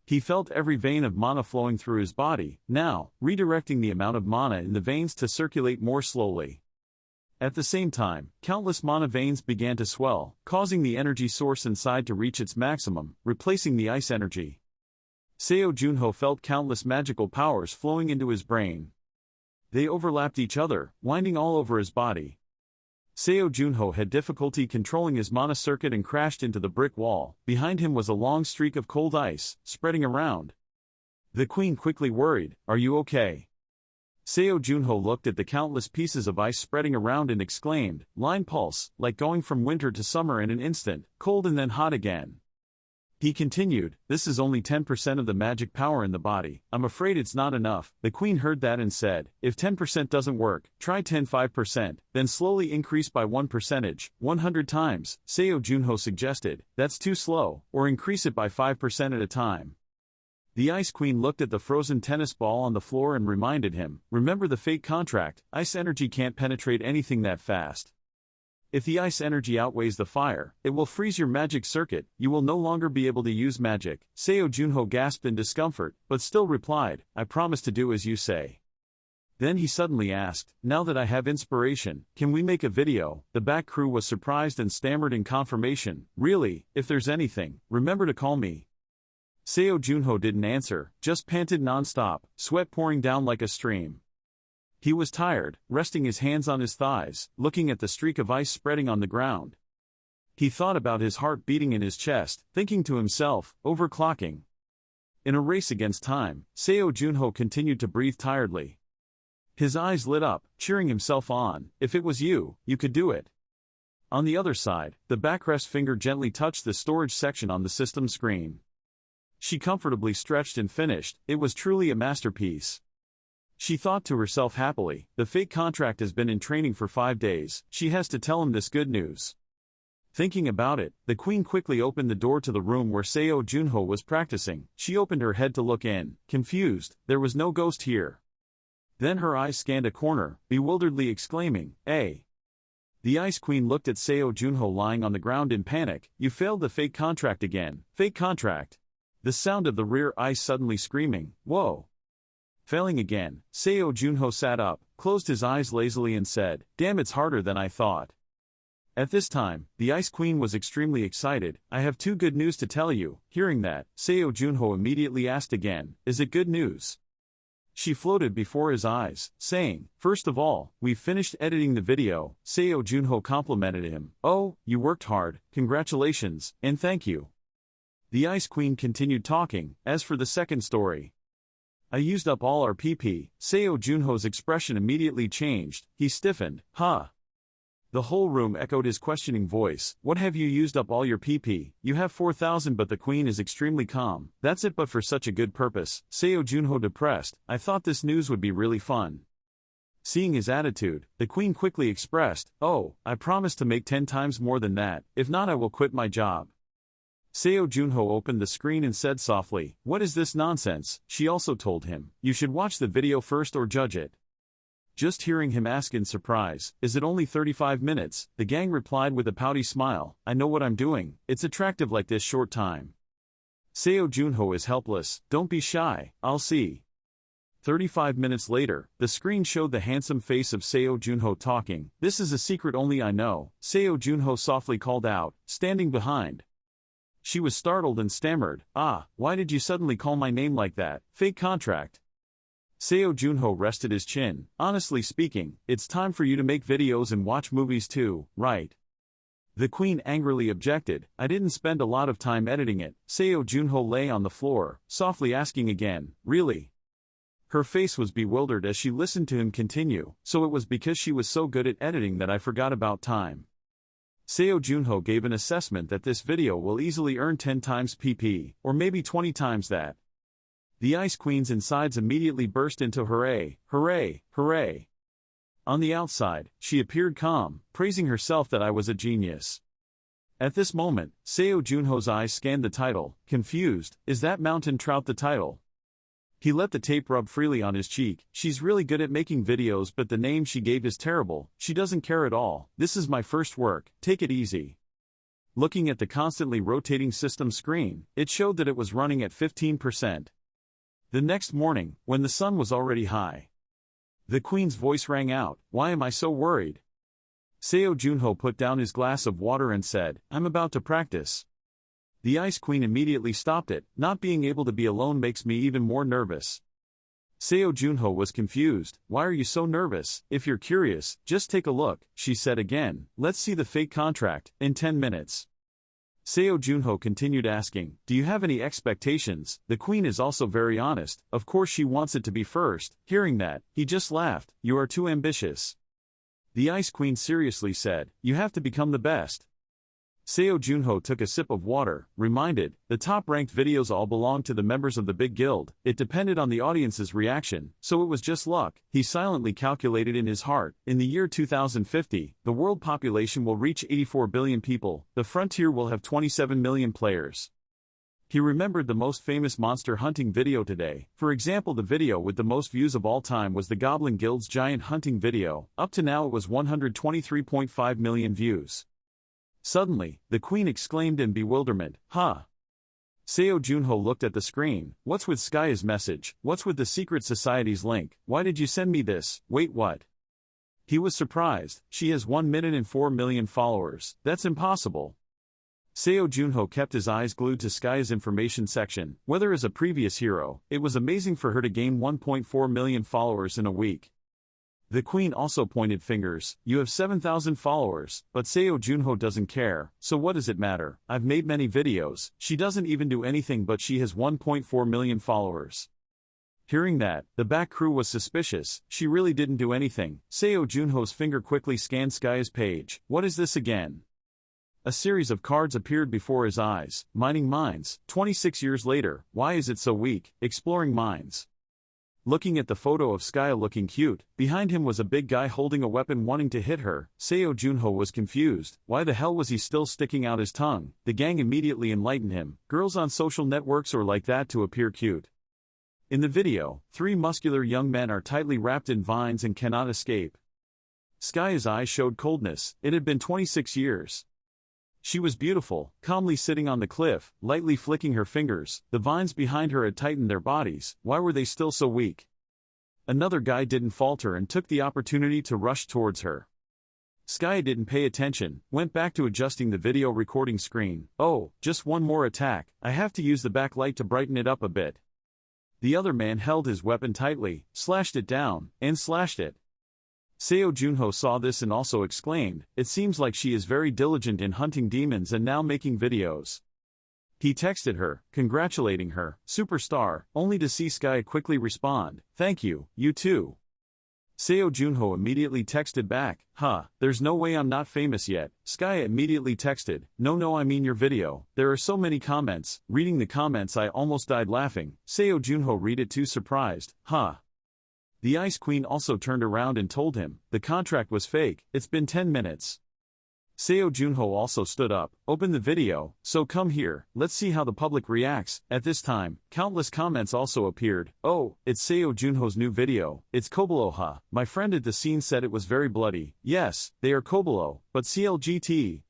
He felt every vein of mana flowing through his body, now, redirecting the amount of mana in the veins to circulate more slowly. At the same time, countless mana veins began to swell, causing the energy source inside to reach its maximum, replacing the ice energy. Seo Junho felt countless magical powers flowing into his brain. They overlapped each other, winding all over his body. Seo Junho had difficulty controlling his mana circuit and crashed into the brick wall. Behind him was a long streak of cold ice, spreading around. The queen quickly worried, are you okay? Seo Junho looked at the countless pieces of ice spreading around and exclaimed, line pulse, like going from winter to summer in an instant, cold and then hot again. He continued, this is only 10% of the magic power in the body, I'm afraid it's not enough. The queen heard that and said, if 10% doesn't work, try 5%, then slowly increase by 1%, 100 times, Seo Junho suggested, that's too slow, or increase it by 5% at a time. The Ice Queen looked at the frozen tennis ball on the floor and reminded him, remember the fate contract, ice energy can't penetrate anything that fast. If the ice energy outweighs the fire, it will freeze your magic circuit, you will no longer be able to use magic. Seo Junho gasped in discomfort, but still replied, I promise to do as you say. Then he suddenly asked, now that I have inspiration, can we make a video? The back crew was surprised and stammered in confirmation, really, if there's anything, remember to call me. Seo Junho didn't answer, just panted non-stop, sweat pouring down like a stream. He was tired, resting his hands on his thighs, looking at the streak of ice spreading on the ground. He thought about his heart beating in his chest, thinking to himself, overclocking. In a race against time, Seo Junho continued to breathe tiredly. His eyes lit up, cheering himself on, if it was you, you could do it. On the other side, the backrest finger gently touched the storage section on the system screen. She comfortably stretched and finished, it was truly a masterpiece. She thought to herself happily, the fate contract has been in training for 5 days, she has to tell him this good news. Thinking about it, the queen quickly opened the door to the room where Seo Junho was practicing. She opened her head to look in, confused, there was no ghost here. Then her eyes scanned a corner, bewilderedly exclaiming, "Hey!" The Ice Queen looked at Seo Junho lying on the ground in panic, "You failed the fate contract again." "Fate contract?" The sound of the rear ice suddenly screaming, "Whoa!" Failing again, Seo Junho sat up, closed his eyes lazily and said, "Damn, it's harder than I thought." At this time, the Ice Queen was extremely excited. "I have two good news to tell you." Hearing that, Seo Junho immediately asked again, "Is it good news?" She floated before his eyes, saying, "First of all, we've finished editing the video." Seo Junho complimented him. "Oh, you worked hard, congratulations, and thank you." The Ice Queen continued talking. "As for the second story, I used up all our PP." Seo Junho's expression immediately changed. He stiffened. "Huh?" The whole room echoed his questioning voice. "What have you used up all your PP? You have 4,000, but the queen is extremely calm." "That's it, but for such a good purpose." Seo Junho depressed. "I thought this news would be really fun." Seeing his attitude, the queen quickly expressed, "Oh, I promise to make 10 times more than that, if not I will quit my job." Seo Junho opened the screen and said softly, "What is this nonsense?" She also told him, "You should watch the video first or judge it." Just hearing him ask in surprise, "Is it only 35 minutes?" the gang replied with a pouty smile, "I know what I'm doing, it's attractive like this short time." Seo Junho is helpless. "Don't be shy, I'll see." 35 minutes later, the screen showed the handsome face of Seo Junho talking. "This is a secret only I know," Seo Junho softly called out, standing behind. She was startled and stammered, "Ah, why did you suddenly call my name like that? Fake contract." Seo Junho rested his chin. "Honestly speaking, it's time for you to make videos and watch movies too, right?" The queen angrily objected. "I didn't spend a lot of time editing it." Seo Junho lay on the floor, softly asking again, "Really?" Her face was bewildered as she listened to him continue. "So it was because she was so good at editing that I forgot about time." Seo Junho gave an assessment that this video will easily earn 10 times PP, or maybe 20 times that. The Ice Queen's insides immediately burst into hooray, hooray, hooray. On the outside, she appeared calm, praising herself that I was a genius. At this moment, Seo Junho's eyes scanned the title, confused. "Is that Mountain Trout the title?" He let the tape rub freely on his cheek. "She's really good at making videos, but the name she gave is terrible. She doesn't care at all. This is my first work, take it easy." Looking at the constantly rotating system screen, it showed that it was running at 15%. The next morning, when the sun was already high, the queen's voice rang out, "Why am I so worried?" Seo Junho put down his glass of water and said, "I'm about to practice." The Ice Queen immediately stopped it. "Not being able to be alone makes me even more nervous." Seo Junho was confused. "Why are you so nervous? If you're curious, just take a look," she said again. "Let's see the fake contract, in 10 minutes. Seo Junho continued asking, "Do you have any expectations?" The queen is also very honest. Of course she wants it to be first. Hearing that, he just laughed. "You are too ambitious." The Ice Queen seriously said, "You have to become the best." Seo Junho took a sip of water, reminded, "The top-ranked videos all belong to the members of the big guild. It depended on the audience's reaction, so it was just luck." He silently calculated in his heart, in the year 2050, the world population will reach 84 billion people, the frontier will have 27 million players. He remembered the most famous monster hunting video today. For example, the video with the most views of all time was the Goblin Guild's giant hunting video. Up to now it was 123.5 million views. Suddenly, the queen exclaimed in bewilderment, "Huh?" Seo Junho looked at the screen. "What's with Skaya's message? What's with the secret society's link? Why did you send me this? Wait, what?" He was surprised. "She has 1,004 million followers. That's impossible." Seo Junho kept his eyes glued to Skaya's information section. Whether as a previous hero, it was amazing for her to gain 1.4 million followers in a week. The queen also pointed fingers. "You have 7,000 followers, but Seo Junho doesn't care, so what does it matter? I've made many videos, she doesn't even do anything but she has 1.4 million followers." Hearing that, the back crew was suspicious. She really didn't do anything. Seo Junho's finger quickly scanned Skaya's page. What is this again? A series of cards appeared before his eyes. Mining mines. 26 years later, why is it so weak? Exploring mines. Looking at the photo of Skaya looking cute, behind him was a big guy holding a weapon wanting to hit her. Seo Junho was confused. Why the hell was he still sticking out his tongue? The gang immediately enlightened him. Girls on social networks are like that to appear cute. In the video, 3 muscular young men are tightly wrapped in vines and cannot escape. Skaya's eyes showed coldness. It had been 26 years. She was beautiful, calmly sitting on the cliff, lightly flicking her fingers. The vines behind her had tightened their bodies. Why were they still so weak? Another guy didn't falter and took the opportunity to rush towards her. Skye didn't pay attention, went back to adjusting the video recording screen. Oh, just one more attack, I have to use the backlight to brighten it up a bit. The other man held his weapon tightly, slashed it down, and slashed it. Seo Junho saw this and also exclaimed, "It seems like she is very diligent in hunting demons and now making videos." He texted her, congratulating her, "Superstar," only to see Skye quickly respond, "Thank you, you too." Seo Junho immediately texted back, "There's no way I'm not famous yet." Skye immediately texted, No, I mean your video. There are so many comments. Reading the comments I almost died laughing." Seo Junho read it too surprised, The Ice Queen also turned around and told him, the contract was fake, it's been 10 minutes. Seo Junho also stood up, "Open the video, so come here, let's see how the public reacts." At this time, countless comments also appeared. "Oh, it's Seo Junho's new video, it's Kobolo My friend at the scene said it was very bloody." "Yes, they are Kobolo, but CLGT,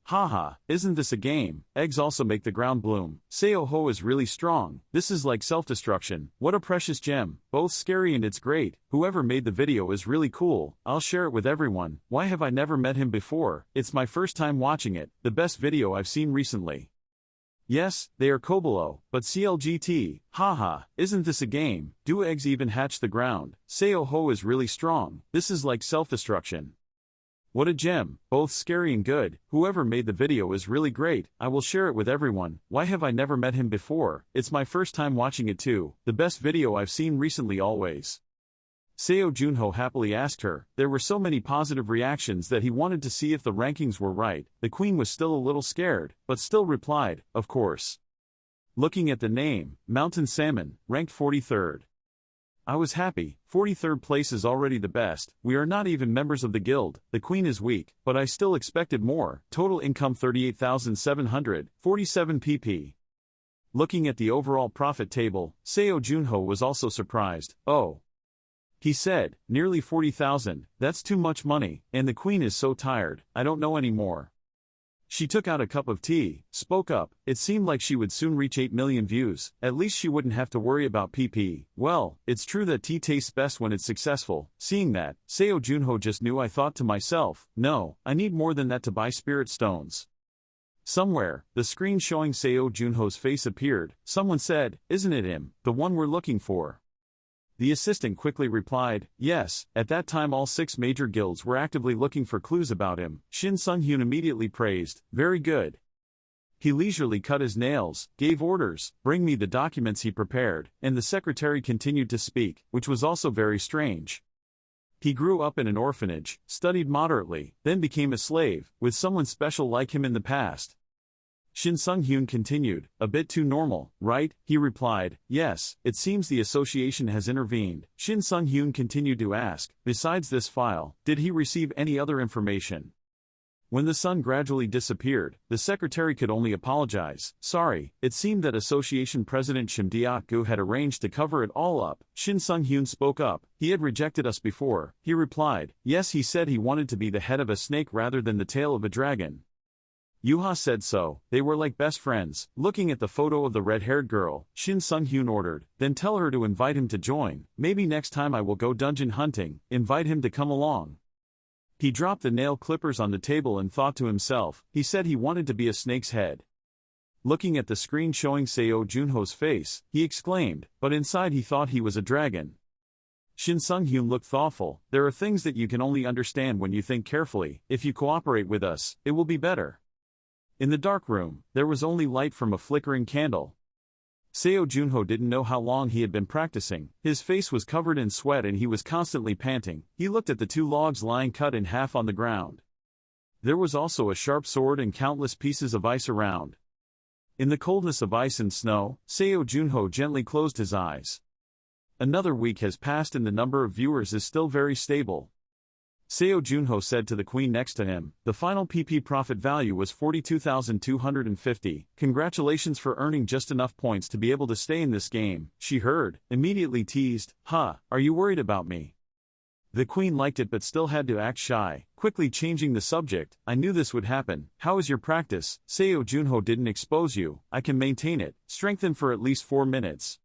isn't this a game?" "Eggs also make the ground bloom." "Seo Ho is really strong, this is like self-destruction." "What a precious gem, both scary and it's great." "Whoever made the video is really cool, I'll share it with everyone." "Why have I never met him before? It's my first time watching it, the best video I've seen recently." "Yes, they are Kobolo, but CLGT, isn't this a game? Do eggs even hatch the ground?" "Seo Ho is really strong, this is like self-destruction." "What a gem, both scary and good. Whoever made the video is really great, I will share it with everyone." "Why have I never met him before? It's my first time watching it too, the best video I've seen recently always." Seo Junho happily asked her. There were so many positive reactions that he wanted to see if the rankings were right. The queen was still a little scared, but still replied, "Of course." Looking at the name, Mountain Salmon, ranked 43rd. I was happy, 43rd place is already the best, we are not even members of the guild, the queen is weak, but I still expected more. Total income 38,747 pp. Looking at the overall profit table, Seo Junho was also surprised. "Oh," he said, "nearly 40,000, that's too much money, and the queen is so tired, I don't know anymore." She took out a cup of tea, spoke up, it seemed like she would soon reach 8 million views, at least she wouldn't have to worry about PP. "Well, it's true that tea tastes best when it's successful." Seeing that, Seo Junho just knew. I thought to myself, no, I need more than that to buy spirit stones. Somewhere, the screen showing Seo Junho's face appeared. Someone said, "Isn't it him, the one we're looking for?" The assistant quickly replied, "Yes." At that time all 6 major guilds were actively looking for clues about him. Shin Sung-hyun immediately praised, "Very good." He leisurely cut his nails, gave orders, "Bring me the documents he prepared," and the secretary continued to speak, which was also very strange. He grew up in an orphanage, studied moderately, then became a slave, with someone special like him in the past. Shin Sung-hyun continued, "A bit too normal, right?" He replied, "Yes, it seems the association has intervened." Shin Sung-hyun continued to ask, "Besides this file, did he receive any other information?" When the sun gradually disappeared, the secretary could only apologize. "Sorry, it seemed that association president Shim Deok-gu had arranged to cover it all up." Shin Sung-hyun spoke up, "He had rejected us before." He replied, "Yes, he said he wanted to be the head of a snake rather than the tail of a dragon. Yuha said so, they were like best friends." Looking at the photo of the red-haired girl, Shin Sung-hyun ordered, "Then tell her to invite him to join. Maybe next time I will go dungeon hunting, invite him to come along." He dropped the nail clippers on the table and thought to himself, he said he wanted to be a snake's head. Looking at the screen showing Seo Junho's face, he exclaimed, but inside he thought he was a dragon. Shin Sung-hyun looked thoughtful. "There are things that you can only understand when you think carefully. If you cooperate with us, it will be better." In the dark room, there was only light from a flickering candle. Seo Junho didn't know how long he had been practicing. His face was covered in sweat and he was constantly panting. He looked at the 2 logs lying cut in half on the ground. There was also a sharp sword and countless pieces of ice around. In the coldness of ice and snow, Seo Junho gently closed his eyes. Another week has passed and the number of viewers is still very stable. Seo Junho said to the queen next to him, "The final PP profit value was 42,250. Congratulations for earning just enough points to be able to stay in this game." She heard, immediately teased, "Are you worried about me?" The queen liked it but still had to act shy, quickly changing the subject, "I knew this would happen. How is your practice?" Seo Junho didn't expose you, I can maintain it, strengthen for at least 4 minutes.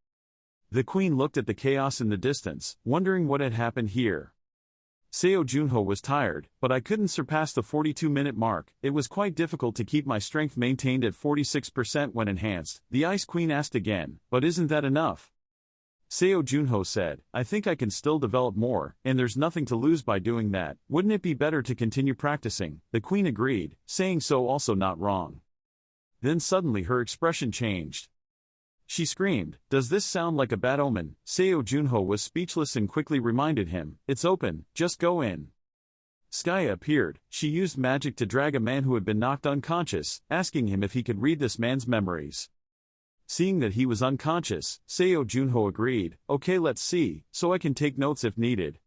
The queen looked at the chaos in the distance, wondering what had happened here. Seo Junho was tired, but I couldn't surpass the 42-minute mark. It was quite difficult to keep my strength maintained at 46% when enhanced. The Ice Queen asked again, but isn't that enough? Seo Junho said, I think I can still develop more, and there's nothing to lose by doing that. Wouldn't it be better to continue practicing? The queen agreed, saying so also not wrong. Then suddenly her expression changed. She screamed, does this sound like a bad omen? Seo Junho was speechless and quickly reminded him, it's open, just go in. Skaya appeared. She used magic to drag a man who had been knocked unconscious, asking him if he could read this man's memories. Seeing that he was unconscious, Seo Junho agreed, okay, let's see, so I can take notes if needed.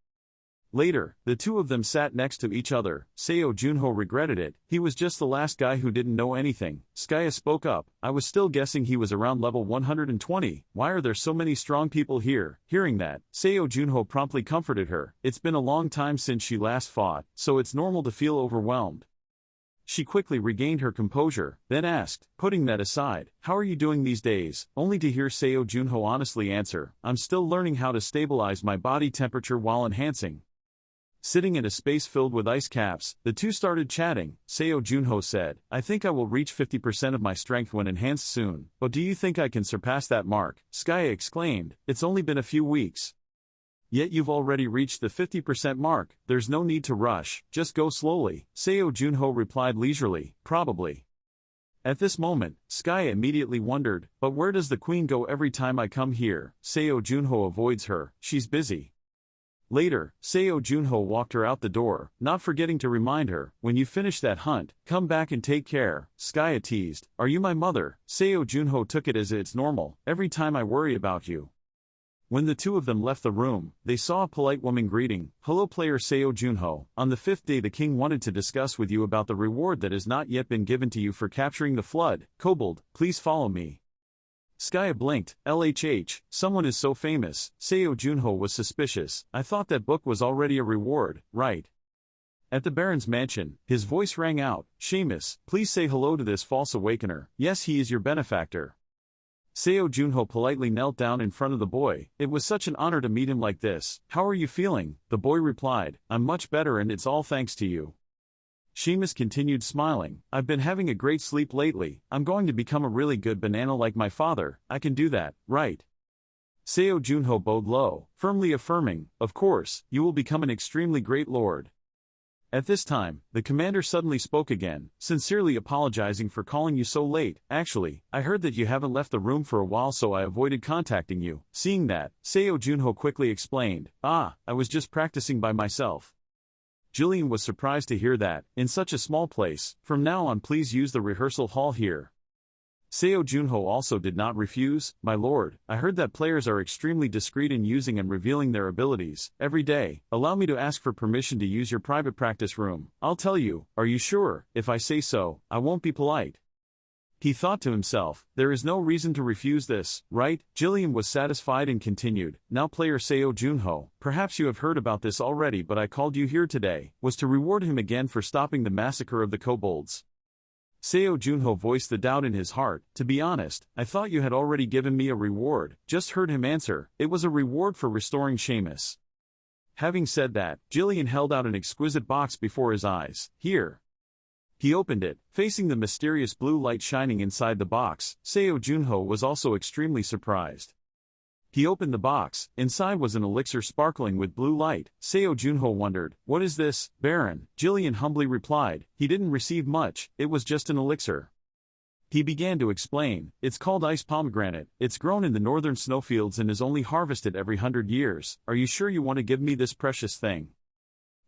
Later, the two of them sat next to each other. Seo Junho regretted it, he was just the last guy who didn't know anything. Skaya spoke up, I was still guessing he was around level 120, why are there so many strong people here? Hearing that, Seo Junho promptly comforted her, it's been a long time since she last fought, so it's normal to feel overwhelmed. She quickly regained her composure, then asked, putting that aside, how are you doing these days? Only to hear Seo Junho honestly answer, I'm still learning how to stabilize my body temperature while enhancing. Sitting in a space filled with ice caps, the two started chatting. Seo Junho said, I think I will reach 50% of my strength when enhanced soon, but do you think I can surpass that mark? Skaya exclaimed, it's only been a few weeks. Yet you've already reached the 50% mark, there's no need to rush, just go slowly. Seo Junho replied leisurely, probably. At this moment, Skaya immediately wondered, but where does the queen go every time I come here? Seo Junho avoids her, she's busy. Later, Seo Junho walked her out the door, not forgetting to remind her, when you finish that hunt, come back and take care. Skaya teased, are you my mother? Seo Junho took it as it's normal, every time I worry about you. When the two of them left the room, they saw a polite woman greeting, hello player Seo Junho, on the 5th day the king wanted to discuss with you about the reward that has not yet been given to you for capturing the flood. Kobold, please follow me. Skaya blinked, LHH, someone is so famous. Seo Junho was suspicious, I thought that book was already a reward, right? At the Baron's mansion, his voice rang out, Seamus, please say hello to this false awakener, yes he is your benefactor. Seo Junho politely knelt down in front of the boy, it was such an honor to meet him like this, how are you feeling? The boy replied, I'm much better and it's all thanks to you. Seamus continued smiling, I've been having a great sleep lately, I'm going to become a really good banana like my father, I can do that, right? Seo Junho bowed low, firmly affirming, of course, you will become an extremely great lord. At this time, the commander suddenly spoke again, sincerely apologizing for calling you so late. Actually, I heard that you haven't left the room for a while so I avoided contacting you. Seeing that, Seo Junho quickly explained, I was just practicing by myself. Jillian was surprised to hear that, in such a small place, from now on please use the rehearsal hall here. Seo Junho also did not refuse, my lord, I heard that players are extremely discreet in using and revealing their abilities, every day, allow me to ask for permission to use your private practice room. I'll tell you, are you sure? If I say so, I won't be polite. He thought to himself, there is no reason to refuse this, right? Jillian was satisfied and continued, now player Seo Junho, perhaps you have heard about this already but I called you here today, was to reward him again for stopping the massacre of the kobolds. Seo Junho voiced the doubt in his heart, to be honest, I thought you had already given me a reward, just heard him answer, it was a reward for restoring Seamus. Having said that, Jillian held out an exquisite box before his eyes, here. He opened it, facing the mysterious blue light shining inside the box. Seo Junho was also extremely surprised. He opened the box, inside was an elixir sparkling with blue light. Seo Junho wondered, what is this, Baron? Jillian humbly replied, he didn't receive much, it was just an elixir. He began to explain, it's called ice pomegranate, it's grown in the northern snowfields and is only harvested every 100 years, are you sure you want to give me this precious thing?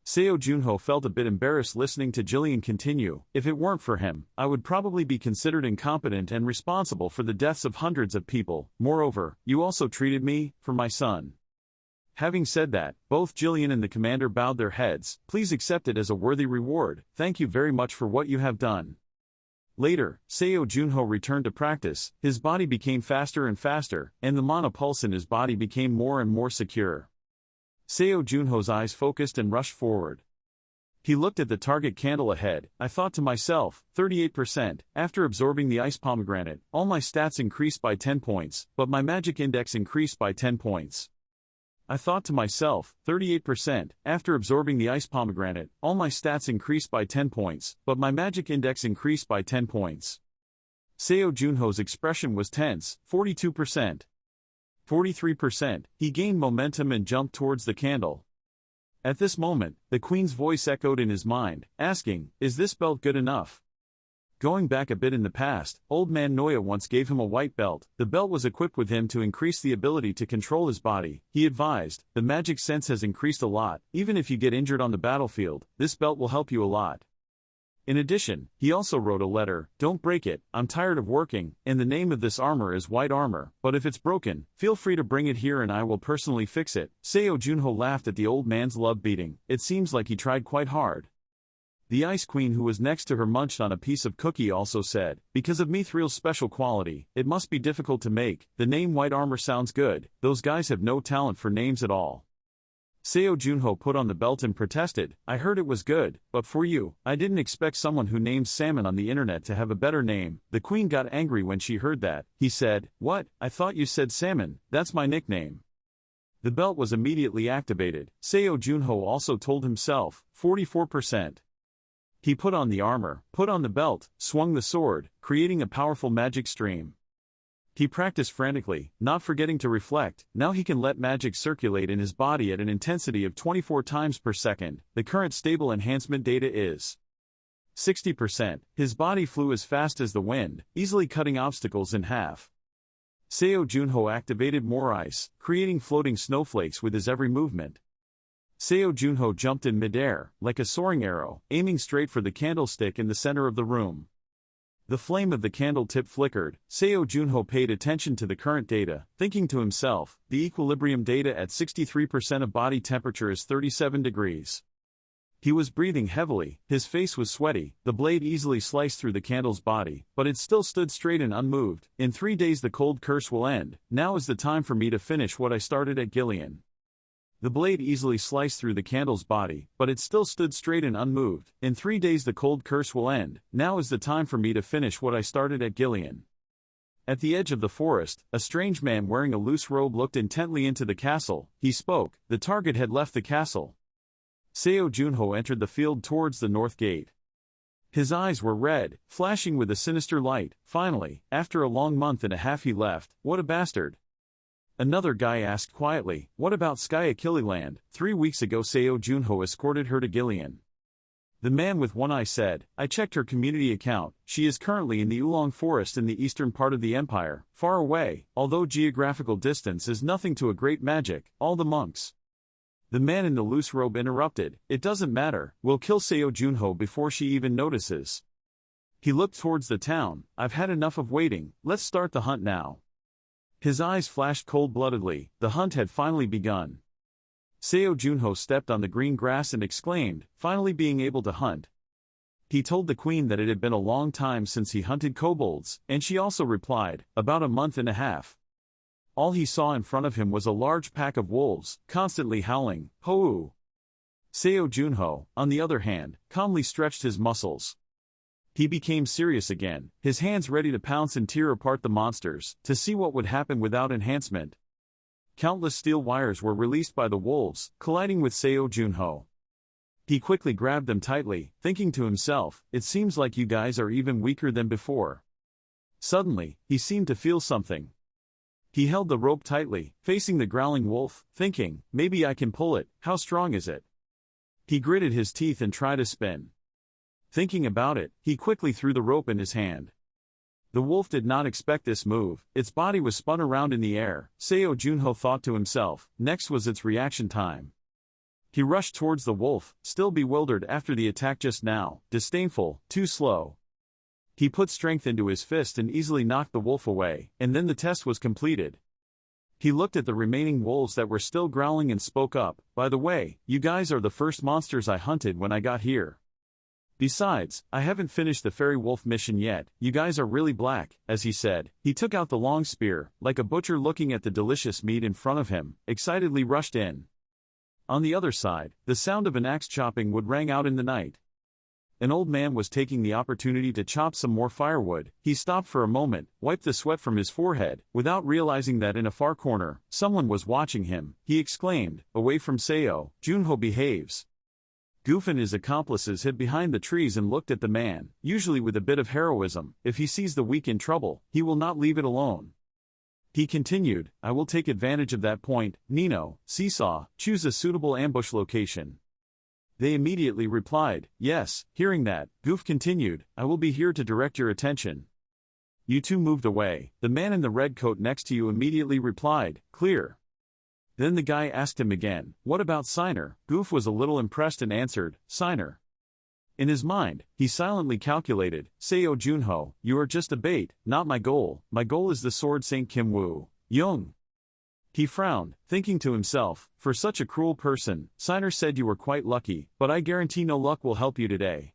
Seo Junho felt a bit embarrassed listening to Jillian continue, if it weren't for him, I would probably be considered incompetent and responsible for the deaths of hundreds of people, moreover, you also treated me, for my son. Having said that, both Jillian and the commander bowed their heads, please accept it as a worthy reward, thank you very much for what you have done. Later, Seo Junho returned to practice, his body became faster and faster, and the mana pulse in his body became more and more secure. Seo Junho's eyes focused and rushed forward. He looked at the target candle ahead. I thought to myself, 38%. After absorbing the ice pomegranate, all my stats increased by 10 points, but my magic index increased by 10 points. I thought to myself, 38%. After absorbing the ice pomegranate, all my stats increased by 10 points, but my magic index increased by 10 points. Seo Junho's expression was tense. 42%. 43%. He gained momentum and jumped towards the candle. At this moment, the queen's voice echoed in his mind, asking, "Is this belt good enough?" Going back a bit in the past, old man Noya once gave him a white belt. The belt was equipped with him to increase the ability to control his body. He advised, "The magic sense has increased a lot. Even if you get injured on the battlefield, this belt will help you a lot." In addition, he also wrote a letter, "Don't break it, I'm tired of working, and the name of this armor is white armor, but if it's broken, feel free to bring it here and I will personally fix it." Seo Junho laughed at the old man's love beating. It seems like he tried quite hard. The Ice Queen who was next to her munched on a piece of cookie also said, "Because of Mithril's special quality, it must be difficult to make. The name white armor sounds good, those guys have no talent for names at all." Seo Junho put on the belt and protested, "I heard it was good, but for you, I didn't expect someone who names salmon on the internet to have a better name." The queen got angry when she heard that. He said, "What? I thought you said salmon, that's my nickname." The belt was immediately activated. Seo Junho also told himself, 44%. He put on the armor, put on the belt, swung the sword, creating a powerful magic stream. He practiced frantically, not forgetting to reflect. Now he can let magic circulate in his body at an intensity of 24 times per second. The current stable enhancement data is 60%. His body flew as fast as the wind, easily cutting obstacles in half. Seo Junho activated more ice, creating floating snowflakes with his every movement. Seo Junho jumped in midair, like a soaring arrow, aiming straight for the candlestick in the center of the room. The flame of the candle tip flickered. Seo Junho paid attention to the current data, thinking to himself, the equilibrium data at 63% of body temperature is 37 degrees. He was breathing heavily, his face was sweaty, the blade easily sliced through the candle's body, but it still stood straight and unmoved. In 3 days the cold curse will end. Now is the time for me to finish what I started at Gillian. The blade easily sliced through the candle's body, but it still stood straight and unmoved. In 3 days the cold curse will end. Now is the time for me to finish what I started at Gillian. At the edge of the forest, a strange man wearing a loose robe looked intently into the castle. He spoke. The target had left the castle. Seo Junho entered the field towards the north gate. His eyes were red, flashing with a sinister light. Finally, after a long month and a half he left. What a bastard. Another guy asked quietly, "What about Skya Killiland?" 3 weeks ago Seo Junho escorted her to Gillian. The man with one eye said, "I checked her community account. She is currently in the Oolong Forest in the eastern part of the empire, far away, although geographical distance is nothing to a great magic, all the monks." The man in the loose robe interrupted, "It doesn't matter, we'll kill Seo Junho before she even notices." He looked towards the town. "I've had enough of waiting, let's start the hunt now." His eyes flashed cold-bloodedly. The hunt had finally begun. Seo Junho stepped on the green grass and exclaimed, finally being able to hunt. He told the queen that it had been a long time since he hunted kobolds, and she also replied, about a month and a half. All he saw in front of him was a large pack of wolves, constantly howling, "Hoo!" Seo Junho, on the other hand, calmly stretched his muscles. He became serious again, his hands ready to pounce and tear apart the monsters, to see what would happen without enhancement. Countless steel wires were released by the wolves, colliding with Seo Junho. He quickly grabbed them tightly, thinking to himself, "It seems like you guys are even weaker than before." Suddenly, he seemed to feel something. He held the rope tightly, facing the growling wolf, thinking, "Maybe I can pull it, how strong is it?" He gritted his teeth and tried to spin. Thinking about it, he quickly threw the rope in his hand. The wolf did not expect this move, its body was spun around in the air. Seo Junho thought to himself, next was its reaction time. He rushed towards the wolf, still bewildered after the attack just now, disdainful, too slow. He put strength into his fist and easily knocked the wolf away, and then the test was completed. He looked at the remaining wolves that were still growling and spoke up, "By the way, you guys are the first monsters I hunted when I got here. Besides, I haven't finished the fairy wolf mission yet, you guys are really black." As he said, he took out the long spear, like a butcher looking at the delicious meat in front of him, excitedly rushed in. On the other side, the sound of an axe chopping wood rang out in the night. An old man was taking the opportunity to chop some more firewood. He stopped for a moment, wiped the sweat from his forehead, without realizing that in a far corner, someone was watching him. He exclaimed, "Away from Seo, Junho behaves." Goof and his accomplices hid behind the trees and looked at the man, usually with a bit of heroism. If he sees the weak in trouble, he will not leave it alone. He continued, "I will take advantage of that point. Nino, Seesaw, choose a suitable ambush location." They immediately replied, "Yes." Hearing that, Goof continued, "I will be here to direct your attention." You two moved away. The man in the red coat next to you immediately replied, "Clear." Then the guy asked him again, "What about Signer?" Goof was a little impressed and answered, "Signer." In his mind, he silently calculated, "Seo Junho, you are just a bait, not my goal. My goal is the sword Saint Kim Woo Young." He frowned, thinking to himself, "For such a cruel person." Signer said, "You were quite lucky, but I guarantee no luck will help you today."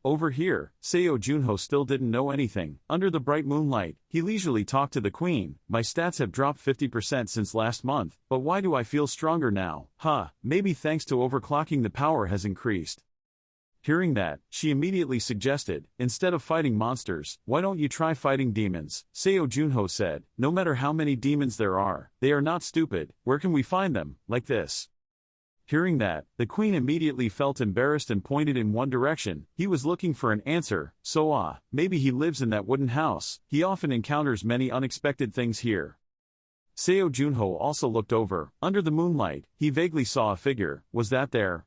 Over here, Seo Junho still didn't know anything. Under the bright moonlight, he leisurely talked to the queen. "My stats have dropped 50% since last month, but why do I feel stronger now? Maybe thanks to overclocking the power has increased." Hearing that, she immediately suggested, "Instead of fighting monsters, why don't you try fighting demons?" Seo Junho said, "No matter how many demons there are, they are not stupid. Where can we find them, like this?" Hearing that, the queen immediately felt embarrassed and pointed in one direction. He was looking for an answer, so maybe he lives in that wooden house. He often encounters many unexpected things here. Seo Junho also looked over. Under the moonlight, he vaguely saw a figure. Was that there?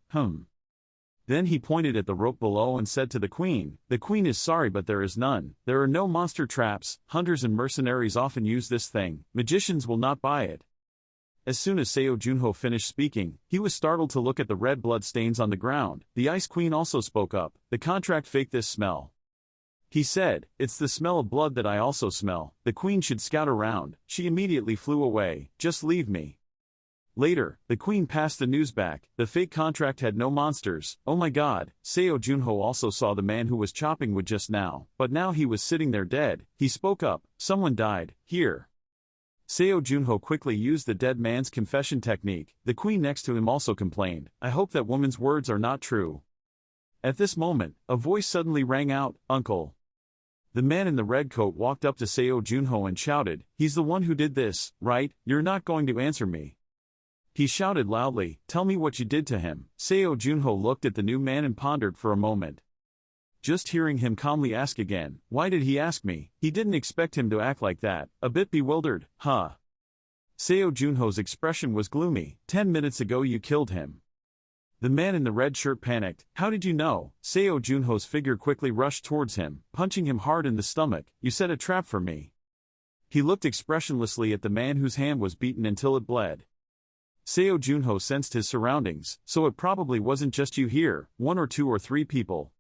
Then he pointed at the rope below and said to the queen, "The queen is sorry but there is none. There are no monster traps. Hunters and mercenaries often use this thing. Magicians will not buy it." As soon as Seo Junho finished speaking, he was startled to look at the red blood stains on the ground. The Ice Queen also spoke up, "The contract faked this smell." He said, "It's the smell of blood that I also smell. The queen should scout around." She immediately flew away. "Just leave me." Later, the queen passed the news back. The fake contract had no monsters. Oh my god. Seo Junho also saw the man who was chopping wood just now, but now he was sitting there dead. He spoke up, "Someone died, here." Seo Junho quickly used the dead man's confession technique. The queen next to him also complained, "I hope that woman's words are not true." At this moment, a voice suddenly rang out, "Uncle." The man in the red coat walked up to Seo Junho and shouted, "He's the one who did this, right? You're not going to answer me." He shouted loudly, "Tell me what you did to him." Seo Junho looked at the new man and pondered for a moment. Just hearing him calmly ask again, "Why did he ask me?" He didn't expect him to act like that. A bit bewildered, Seo Junho's expression was gloomy. 10 minutes ago you killed him." The man in the red shirt panicked. "How did you know?" Seo Junho's figure quickly rushed towards him, punching him hard in the stomach. "You set a trap for me." He looked expressionlessly at the man whose hand was beaten until it bled. Seo Junho sensed his surroundings, "So it probably wasn't just you here, 1 or 2 or 3 people."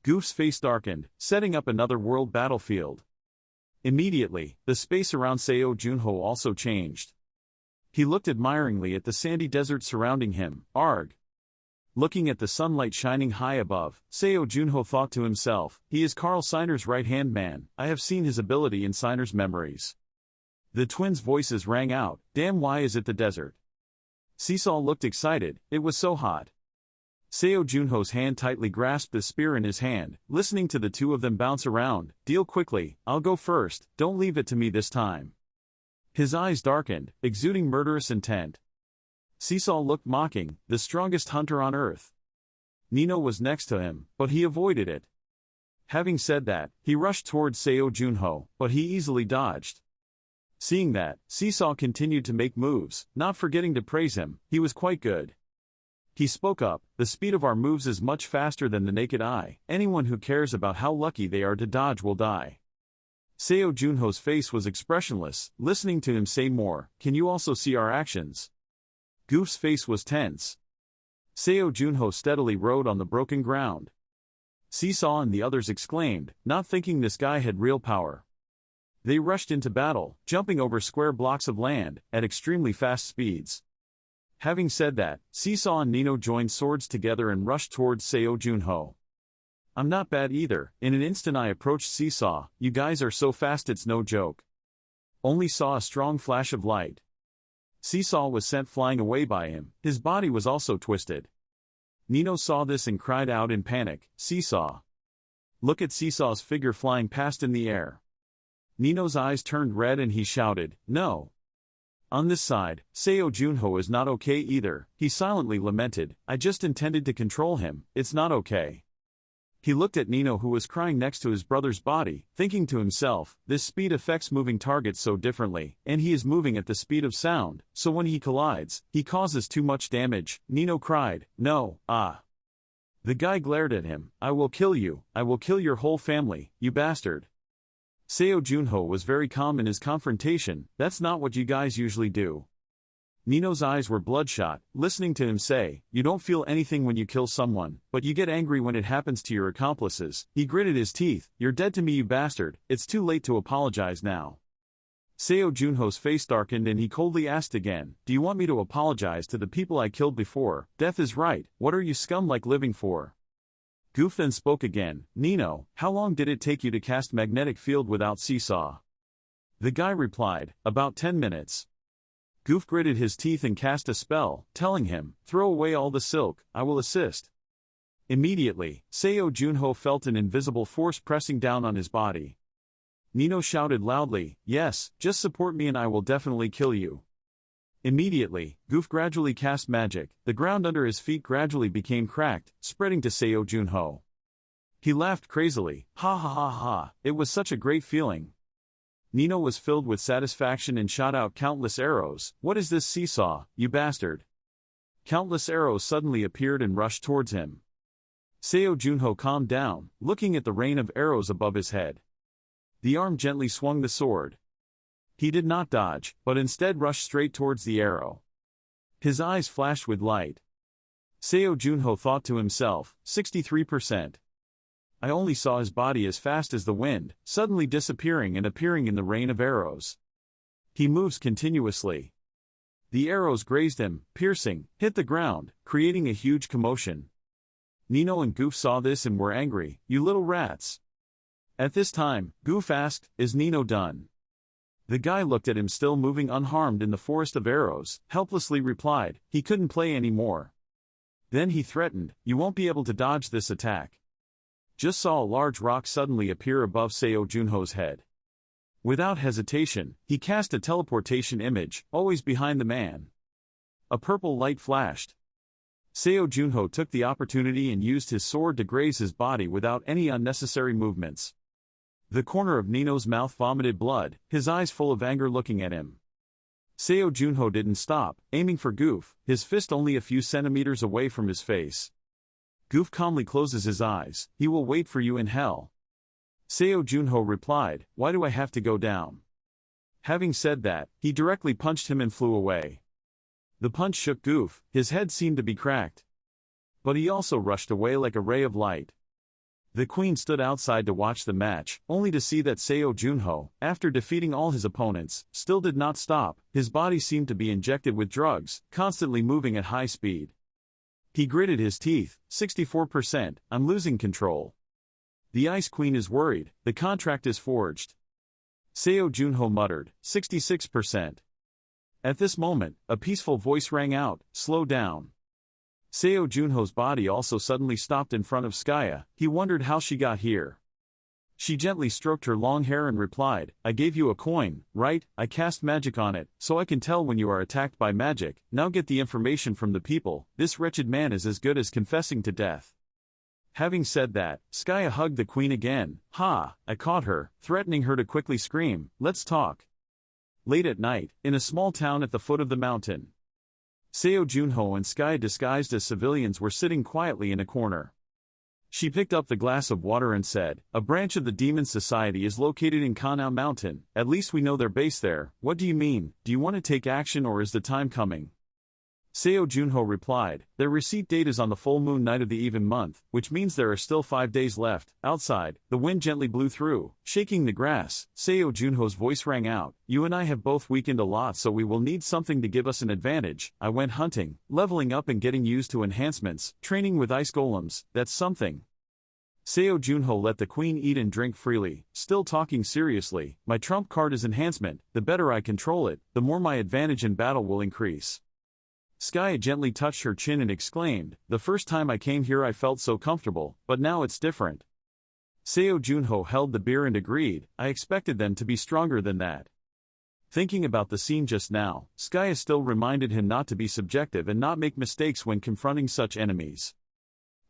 Goof's face darkened, setting up another world battlefield. Immediately, the space around Seo Junho also changed. He looked admiringly at the sandy desert surrounding him. Arg! Looking at the sunlight shining high above, Seo Junho thought to himself, "He is Carl Signer's right-hand man. I have seen his ability in Signer's memories." The twins' voices rang out, "Damn, why is it the desert?" Seesaw looked excited. It was so hot. Seo Junho's hand tightly grasped the spear in his hand, listening to the two of them bounce around. "Deal quickly, I'll go first, don't leave it to me this time." His eyes darkened, exuding murderous intent. Seesaw looked mocking, the strongest hunter on earth. Nino was next to him, but he avoided it. Having said that, he rushed towards Seo Junho, but he easily dodged. Seeing that, Seesaw continued to make moves, not forgetting to praise him. He was quite good. He spoke up, "The speed of our moves is much faster than the naked eye. Anyone who cares about how lucky they are to dodge will die." Seo Junho's face was expressionless, listening to him say more, "Can you also see our actions?" Goof's face was tense. Seo Junho steadily rode on the broken ground. Seesaw and the others exclaimed, not thinking this guy had real power. They rushed into battle, jumping over square blocks of land, at extremely fast speeds. Having said that, Seesaw and Nino joined swords together and rushed towards Seo Junho. "I'm not bad either." In an instant I approached Seesaw. "You guys are so fast it's no joke." Only saw a strong flash of light. Seesaw was sent flying away by him, his body was also twisted. Nino saw this and cried out in panic, "Seesaw! Look at Seesaw's figure flying past in the air." Nino's eyes turned red and he shouted, "No!" On this side, Seo Junho is not okay either, he silently lamented, "I just intended to control him, it's not okay." He looked at Nino who was crying next to his brother's body, thinking to himself, this speed affects moving targets so differently, and he is moving at the speed of sound, so when he collides, he causes too much damage. Nino cried, "No, ah!" The guy glared at him, "I will kill you, I will kill your whole family, you bastard." Seo Junho was very calm in his confrontation, "That's not what you guys usually do." Nino's eyes were bloodshot, listening to him say, "You don't feel anything when you kill someone, but you get angry when it happens to your accomplices." He gritted his teeth, "You're dead to me you bastard, it's too late to apologize now." Seo Junho's face darkened and he coldly asked again, "Do you want me to apologize to the people I killed before? Death is right, what are you scum like living for?" Goof then spoke again, "Nino, how long did it take you to cast magnetic field without Seesaw?" The guy replied, "About 10 minutes. Goof gritted his teeth and cast a spell, telling him, "Throw away all the silk, I will assist." Immediately, Seo Junho felt an invisible force pressing down on his body. Nino shouted loudly, "Yes, just support me and I will definitely kill you." Immediately, Goof gradually cast magic, the ground under his feet gradually became cracked, spreading to Seo Junho. He laughed crazily, "Ha ha ha ha, it was such a great feeling." Nino was filled with satisfaction and shot out countless arrows. "What is this Seesaw, you bastard?" Countless arrows suddenly appeared and rushed towards him. Seo Junho calmed down, looking at the rain of arrows above his head. The arm gently swung the sword. He did not dodge, but instead rushed straight towards the arrow. His eyes flashed with light. Seo Junho thought to himself, 63%. I only saw his body as fast as the wind, suddenly disappearing and appearing in the rain of arrows. He moves continuously. The arrows grazed him, piercing, hit the ground, creating a huge commotion. Nino and Goof saw this and were angry, "You little rats." At this time, Goof asked, "Is Nino done?" The guy looked at him still moving unharmed in the forest of arrows, helplessly replied, he couldn't play anymore. Then he threatened, "You won't be able to dodge this attack." Just saw a large rock suddenly appear above Seo Junho's head. Without hesitation, he cast a teleportation image, always behind the man. A purple light flashed. Seo Junho took the opportunity and used his sword to graze his body without any unnecessary movements. The corner of Nino's mouth vomited blood, his eyes full of anger looking at him. Seo Junho didn't stop, aiming for Goof, his fist only a few centimeters away from his face. Goof calmly closes his eyes, "He will wait for you in hell." Seo Junho replied, "Why do I have to go down?" Having said that, he directly punched him and flew away. The punch shook Goof, his head seemed to be cracked. But he also rushed away like a ray of light. The queen stood outside to watch the match, only to see that Seo Junho, after defeating all his opponents, still did not stop. His body seemed to be injected with drugs, constantly moving at high speed. He gritted his teeth, 64%, I'm losing control. The Ice Queen is worried, the contract is forged. Seo Junho muttered, 66%. At this moment, a peaceful voice rang out, "Slow down." Seo Junho's body also suddenly stopped in front of Skaya, he wondered how she got here. She gently stroked her long hair and replied, "I gave you a coin, right? I cast magic on it, so I can tell when you are attacked by magic. Now get the information from the people, this wretched man is as good as confessing to death." Having said that, Skaya hugged the queen again, "Ha, I caught her," threatening her to quickly scream, "Let's talk." Late at night, in a small town at the foot of the mountain, Seo Junho and Skaya disguised as civilians were sitting quietly in a corner. She picked up the glass of water and said, "A branch of the Demon Society is located in Kanao Mountain, at least we know their base there. What do you mean, do you want to take action or is the time coming?" Seo Junho replied, "Their receipt date is on the full moon night of the even month, which means there are still 5 days left." Outside, the wind gently blew through, shaking the grass. Seo Junho's voice rang out, "You and I have both weakened a lot, so we will need something to give us an advantage. I went hunting, leveling up and getting used to enhancements, training with ice golems, that's something." Seo Junho let the queen eat and drink freely, still talking seriously. My trump card is enhancement, the better I control it, the more my advantage in battle will increase. Skye gently touched her chin and exclaimed, the first time I came here I felt so comfortable, but now it's different. Seo Junho held the beer and agreed, I expected them to be stronger than that. Thinking about the scene just now, Skye still reminded him not to be subjective and not make mistakes when confronting such enemies.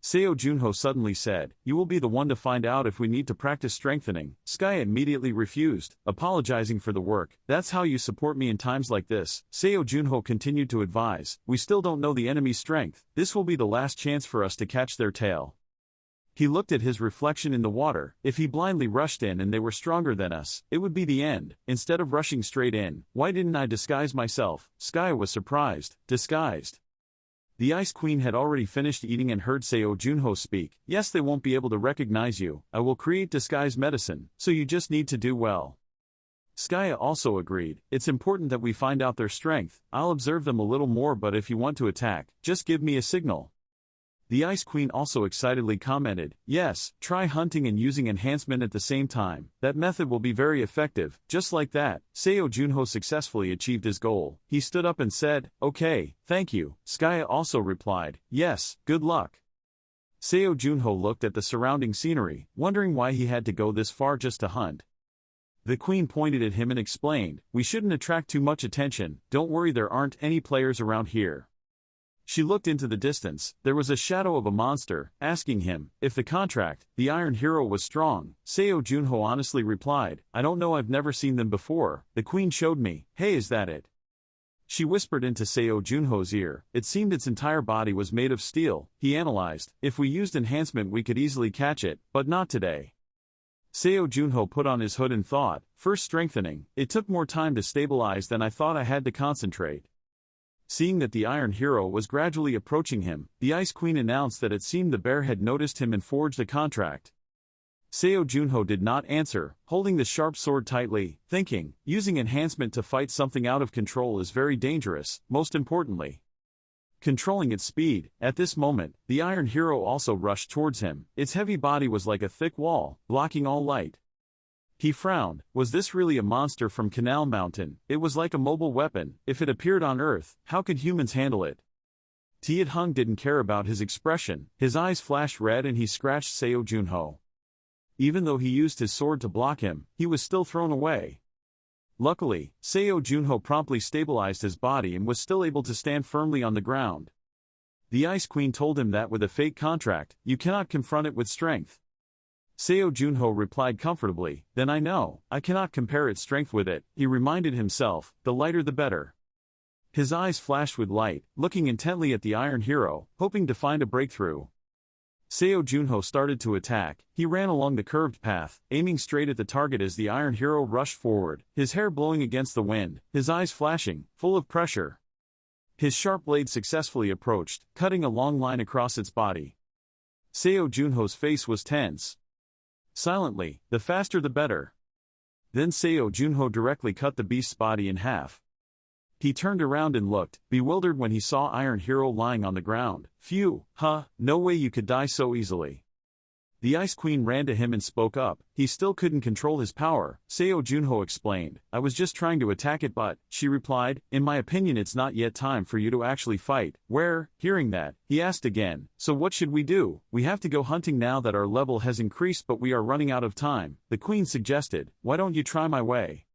Seo Junho suddenly said, you will be the one to find out if we need to practice strengthening. Skye immediately refused, apologizing for the work. That's how you support me in times like this. Seo Junho continued to advise, we still don't know the enemy's strength. This will be the last chance for us to catch their tail. He looked at his reflection in the water. If he blindly rushed in and they were stronger than us, it would be the end. Instead of rushing straight in, why didn't I disguise myself? Skye was surprised. Disguised? The Ice Queen had already finished eating and heard Seo Junho speak. Yes, they won't be able to recognize you. I will create disguise medicine, so you just need to do well. Skye also agreed, it's important that we find out their strength. I'll observe them a little more, but if you want to attack, just give me a signal. The Ice Queen also excitedly commented, yes, try hunting and using enhancement at the same time. That method will be very effective. Just like that, Seo Junho successfully achieved his goal. He stood up and said, okay, thank you. Skye also replied, yes, good luck. Seo Junho looked at the surrounding scenery, wondering why he had to go this far just to hunt. The queen pointed at him and explained, we shouldn't attract too much attention. Don't worry, there aren't any players around here. She looked into the distance. There was a shadow of a monster, asking him if the contract, the Iron Hero, was strong. Seo Junho honestly replied, I don't know, I've never seen them before. The queen showed me. Hey, is that it? She whispered into Seo Junho's ear. It seemed its entire body was made of steel. He analyzed, if we used enhancement we could easily catch it, but not today. Seo Junho put on his hood and thought, first strengthening. It took more time to stabilize than I thought. I had to concentrate. Seeing that the Iron Hero was gradually approaching him, the Ice Queen announced that it seemed the bear had noticed him and forged a contract. Seo Junho did not answer, holding the sharp sword tightly, thinking, using enhancement to fight something out of control is very dangerous, most importantly, controlling its speed. At this moment, the Iron Hero also rushed towards him. Its heavy body was like a thick wall, blocking all light. He frowned. Was this really a monster from Canal Mountain? It was like a mobile weapon. If it appeared on Earth, how could humans handle it? Tiet Hung didn't care about his expression. His eyes flashed red and he scratched Seo Junho. Even though he used his sword to block him, he was still thrown away. Luckily, Seo Junho promptly stabilized his body and was still able to stand firmly on the ground. The Ice Queen told him that with a fake contract, you cannot confront it with strength. Seo Junho replied comfortably, then I know, I cannot compare its strength with it. He reminded himself, the lighter the better. His eyes flashed with light, looking intently at the Iron Hero, hoping to find a breakthrough. Seo Junho started to attack. He ran along the curved path, aiming straight at the target as the Iron Hero rushed forward, his hair blowing against the wind, his eyes flashing, full of pressure. His sharp blade successfully approached, cutting a long line across its body. Seo Junho's face was tense. Silently, the faster the better. Then Seo Junho directly cut the beast's body in half. He turned around and looked, bewildered when he saw Iron Hero lying on the ground. Phew, no way you could die so easily. The Ice Queen ran to him and spoke up. He still couldn't control his power. Seo Junho explained, I was just trying to attack it, but, she replied, in my opinion it's not yet time for you to actually fight. Where? Hearing that, he asked again, so what should we do? We have to go hunting now that our level has increased, but we are running out of time. The Queen suggested, why don't you try my way?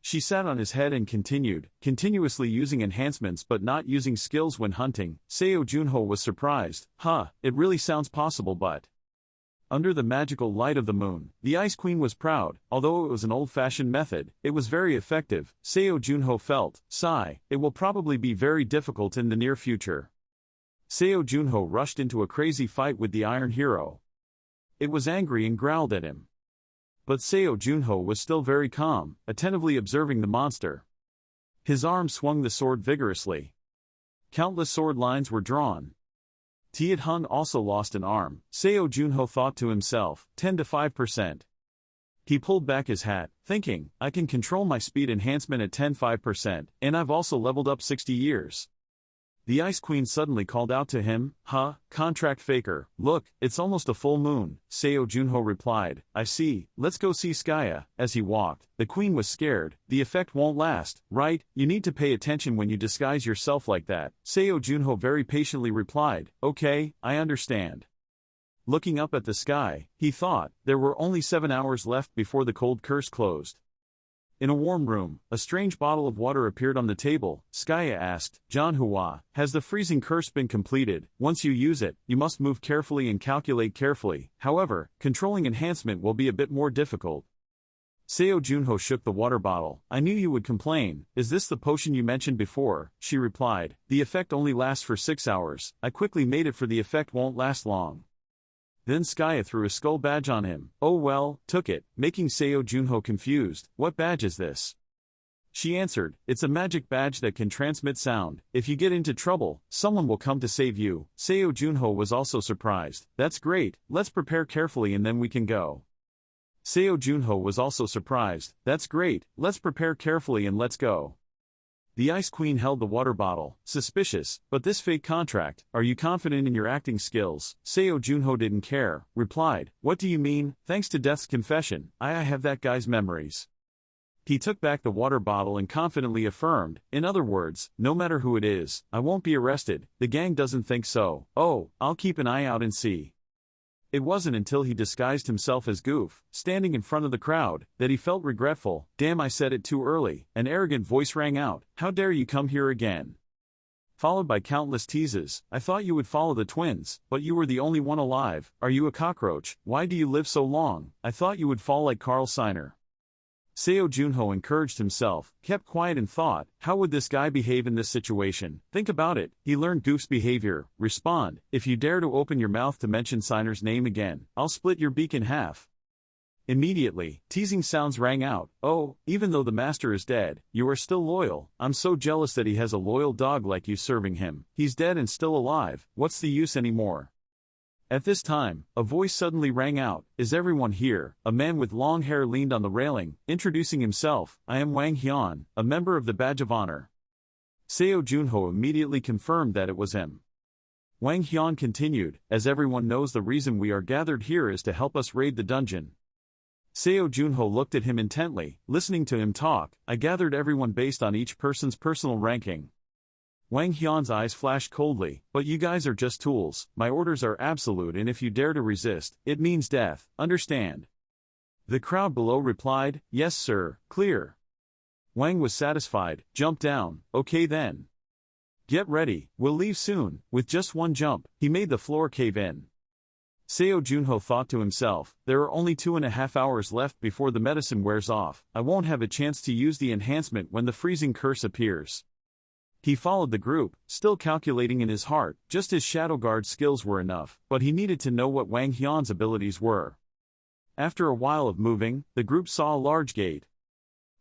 She sat on his head and continued, continuously using enhancements but not using skills when hunting. Seo Junho was surprised. It really sounds possible, but... Under the magical light of the moon, the Ice Queen was proud. Although it was an old-fashioned method, it was very effective. Seo Junho felt, sigh, it will probably be very difficult in the near future. Seo Junho rushed into a crazy fight with the Iron Hero. It was angry and growled at him. But Seo Junho was still very calm, attentively observing the monster. His arm swung the sword vigorously. Countless sword lines were drawn. Tiet Hung also lost an arm. Seo Junho thought to himself, 10 to 5%. He pulled back his hat, thinking, I can control my speed enhancement at 10-5%, and I've also leveled up 60 years. The Ice Queen suddenly called out to him, "Huh, contract faker, look, it's almost a full moon," Seo Junho replied. "I see, let's go see Skya." As he walked, the queen was scared. "The effect won't last, right? You need to pay attention when you disguise yourself like that." Seo Junho very patiently replied, "Okay, I understand." Looking up at the sky, he thought, there were only 7 hours left before the cold curse closed. In a warm room, a strange bottle of water appeared on the table. Skya asked, "Manhua, has the freezing curse been completed? Once you use it, you must move carefully and calculate carefully. However, controlling enhancement will be a bit more difficult." Seo Junho shook the water bottle. "I knew you would complain. Is this the potion you mentioned before?" She replied. "The effect only lasts for 6 hours. I quickly made it for the effect won't last long." Then Skya threw a skull badge on him. "Oh well," took it, making Seo Junho confused. "What badge is this?" She answered, "It's a magic badge that can transmit sound. If you get into trouble, someone will come to save you." Seo Junho was also surprised. "That's great, let's prepare carefully and then we can go." Seo Junho was also surprised. "That's great, let's prepare carefully and let's go." The Ice Queen held the water bottle. "Suspicious, but this fake contract, are you confident in your acting skills?" Seo Junho didn't care, replied, "What do you mean? Thanks to Death's confession, I have that guy's memories." He took back the water bottle and confidently affirmed, "In other words, no matter who it is, I won't be arrested. The gang doesn't think so. Oh, I'll keep an eye out and see." It wasn't until he disguised himself as Goof, standing in front of the crowd, that he felt regretful. "Damn, I said it too early." An arrogant voice rang out, "How dare you come here again?" Followed by countless teases. "I thought you would follow the twins, but you were the only one alive. Are you a cockroach? Why do you live so long? I thought you would fall like Carl Seiner." Seo Junho encouraged himself, kept quiet and thought, how would this guy behave in this situation? Think about it. He learned Goof's behavior. Respond, "If you dare to open your mouth to mention Seiner's name again, I'll split your beak in half." Immediately, teasing sounds rang out. "Oh, even though the master is dead, you are still loyal. I'm so jealous that he has a loyal dog like you serving him. He's dead and still alive. What's the use anymore?" At this time, a voice suddenly rang out, "Is everyone here?" A man with long hair leaned on the railing, introducing himself, "I am Wang Hyun, a member of the Badge of Honor." Seo Junho immediately confirmed that it was him. Wang Hyun continued, "As everyone knows, the reason we are gathered here is to help us raid the dungeon." Seo Junho looked at him intently, listening to him talk. "I gathered everyone based on each person's personal ranking." Wang Hyun's eyes flashed coldly, "But you guys are just tools. My orders are absolute and if you dare to resist, it means death, understand?" The crowd below replied, "Yes sir, clear." Wang was satisfied, "Jump down, okay then. Get ready, we'll leave soon." With just one jump, he made the floor cave in. Seo Junho thought to himself, there are only 2.5 hours left before the medicine wears off. I won't have a chance to use the enhancement when the freezing curse appears. He followed the group, still calculating in his heart. Just his Shadow Guard skills were enough, but he needed to know what Wang Hyun's abilities were. After a while of moving, the group saw a large gate.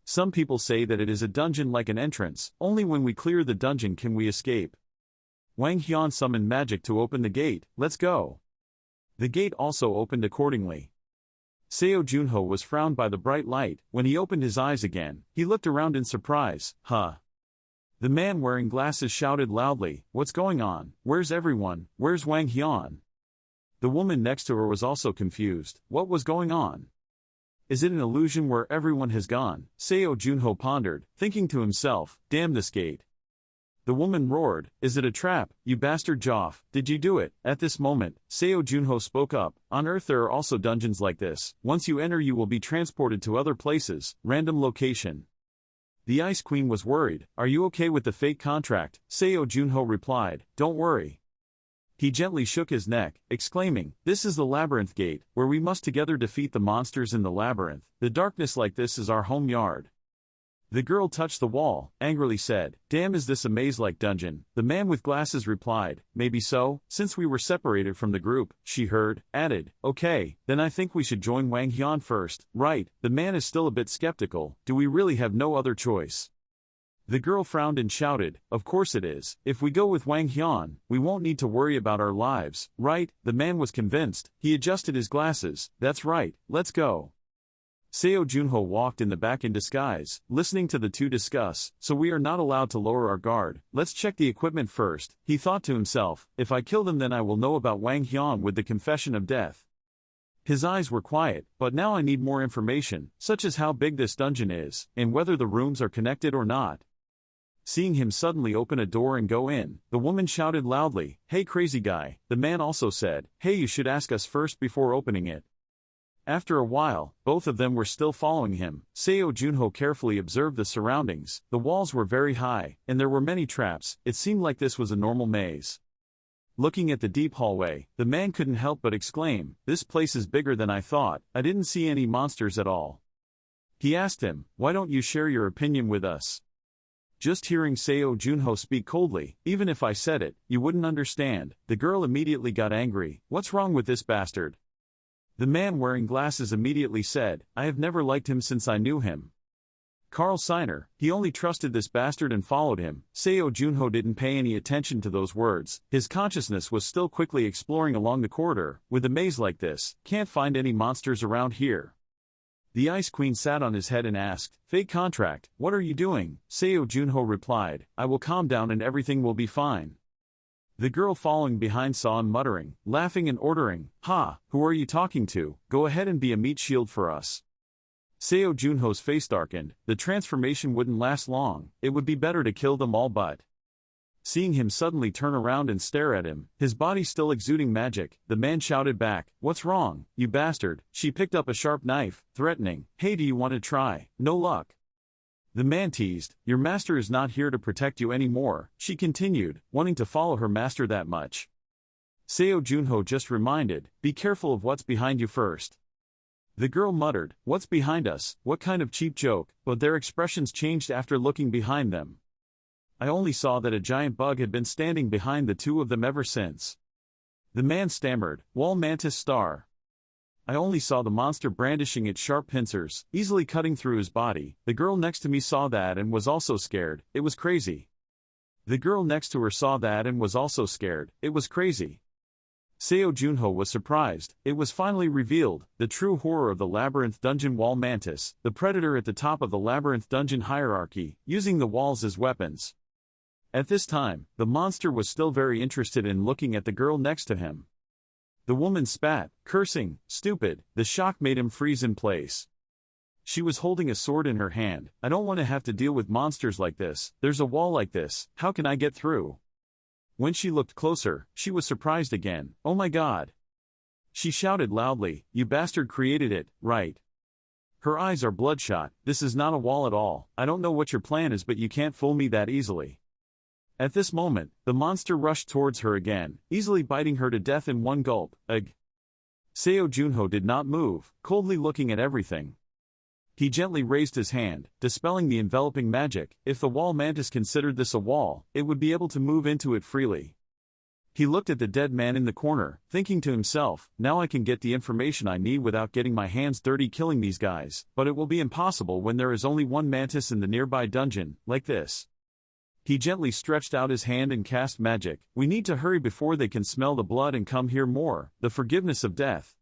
Some people say that it is a dungeon like an entrance. Only when we clear the dungeon can we escape. Wang Hyun summoned magic to open the gate. "Let's go." The gate also opened accordingly. Seo Junho was frowned by the bright light. When he opened his eyes again, he looked around in surprise. "Huh?" The man wearing glasses shouted loudly, "What's going on? Where's everyone? Where's Wang Hyun?" The woman next to her was also confused. What was going on? Is it an illusion where everyone has gone? Seo Junho pondered, thinking to himself, "Damn this gate." The woman roared, "Is it a trap, you bastard Joff? Did you do it?" At this moment, Seo Junho spoke up, "On Earth there are also dungeons like this. Once you enter you will be transported to other places, random location." The Ice Queen was worried. "Are you okay with the fake contract?" Seo Junho replied, "Don't worry." He gently shook his neck, exclaiming, "This is the labyrinth gate, where we must together defeat the monsters in the labyrinth. The darkness like this is our home yard." The girl touched the wall, angrily said, "Damn, is this a maze-like dungeon?" The man with glasses replied, "Maybe so, since we were separated from the group." She heard, added, "Okay, then I think we should join Wang Hyun first." "Right." The man is still a bit skeptical. "Do we really have no other choice?" The girl frowned and shouted, "Of course it is. If we go with Wang Hyun, we won't need to worry about our lives, right?" The man was convinced. He adjusted his glasses. "That's right, let's go." Seo Junho walked in the back in disguise, listening to the two discuss. So we are not allowed to lower our guard. Let's check the equipment first, he thought to himself. If I kill them then I will know about Wang Hyun with the confession of death. His eyes were quiet, but now I need more information, such as how big this dungeon is, and whether the rooms are connected or not. Seeing him suddenly open a door and go in, the woman shouted loudly, "Hey crazy guy." The man also said, "Hey, you should ask us first before opening it." After a while, both of them were still following him. Seo Junho carefully observed the surroundings. The walls were very high, and there were many traps. It seemed like this was a normal maze. Looking at the deep hallway, the man couldn't help but exclaim, "This place is bigger than I thought. I didn't see any monsters at all." He asked him, "Why don't you share your opinion with us?" Just hearing Seo Junho speak coldly, "Even if I said it, you wouldn't understand." The girl immediately got angry. "What's wrong with this bastard?" The man wearing glasses immediately said, "I have never liked him since I knew him. Carl Seiner, he only trusted this bastard and followed him." Seo Junho didn't pay any attention to those words. His consciousness was still quickly exploring along the corridor. With a maze like this, can't find any monsters around here. The Ice Queen sat on his head and asked, "Fake contract, what are you doing?" Seo Junho replied, "I will calm down and everything will be fine." The girl following behind saw him muttering, laughing and ordering, "Ha, who are you talking to? Go ahead and be a meat shield for us." Seo Junho's face darkened. The transformation wouldn't last long. It would be better to kill them all, but... Seeing him suddenly turn around and stare at him, his body still exuding magic, the man shouted back, "What's wrong, you bastard?" She picked up a sharp knife, threatening, "Hey, do you want to try? No luck." The man teased, "Your master is not here to protect you anymore," she continued, wanting to follow her master that much. Seo Junho just reminded, "Be careful of what's behind you first." The girl muttered, "What's behind us? What kind of cheap joke?" But their expressions changed after looking behind them. "I only saw that a giant bug had been standing behind the two of them ever since." The man stammered, "Wall mantis star." "I only saw the monster brandishing its sharp pincers, easily cutting through his body." The girl next to me saw that and was also scared. It was crazy. The girl next to her saw that and was also scared. It was crazy. Seo Junho was surprised. It was finally revealed, the true horror of the labyrinth dungeon wall mantis, the predator at the top of the labyrinth dungeon hierarchy, using the walls as weapons. At this time, the monster was still very interested in looking at the girl next to him. The woman spat, cursing, "Stupid." The shock made him freeze in place. She was holding a sword in her hand. "I don't want to have to deal with monsters like this. There's a wall like this. How can I get through?" When she looked closer, she was surprised again. "Oh my god." She shouted loudly, "You bastard created it, right?" Her eyes are bloodshot. "This is not a wall at all. I don't know what your plan is, but you can't fool me that easily." At this moment, the monster rushed towards her again, easily biting her to death in one gulp. Ugh. Seo Junho did not move, coldly looking at everything. He gently raised his hand, dispelling the enveloping magic. If the wall mantis considered this a wall, it would be able to move into it freely. He looked at the dead man in the corner, thinking to himself, "Now I can get the information I need without getting my hands dirty killing these guys, but it will be impossible when there is only one mantis in the nearby dungeon, like this." He gently stretched out his hand and cast magic. "We need to hurry before they can smell the blood and come here more." The forgiveness of death.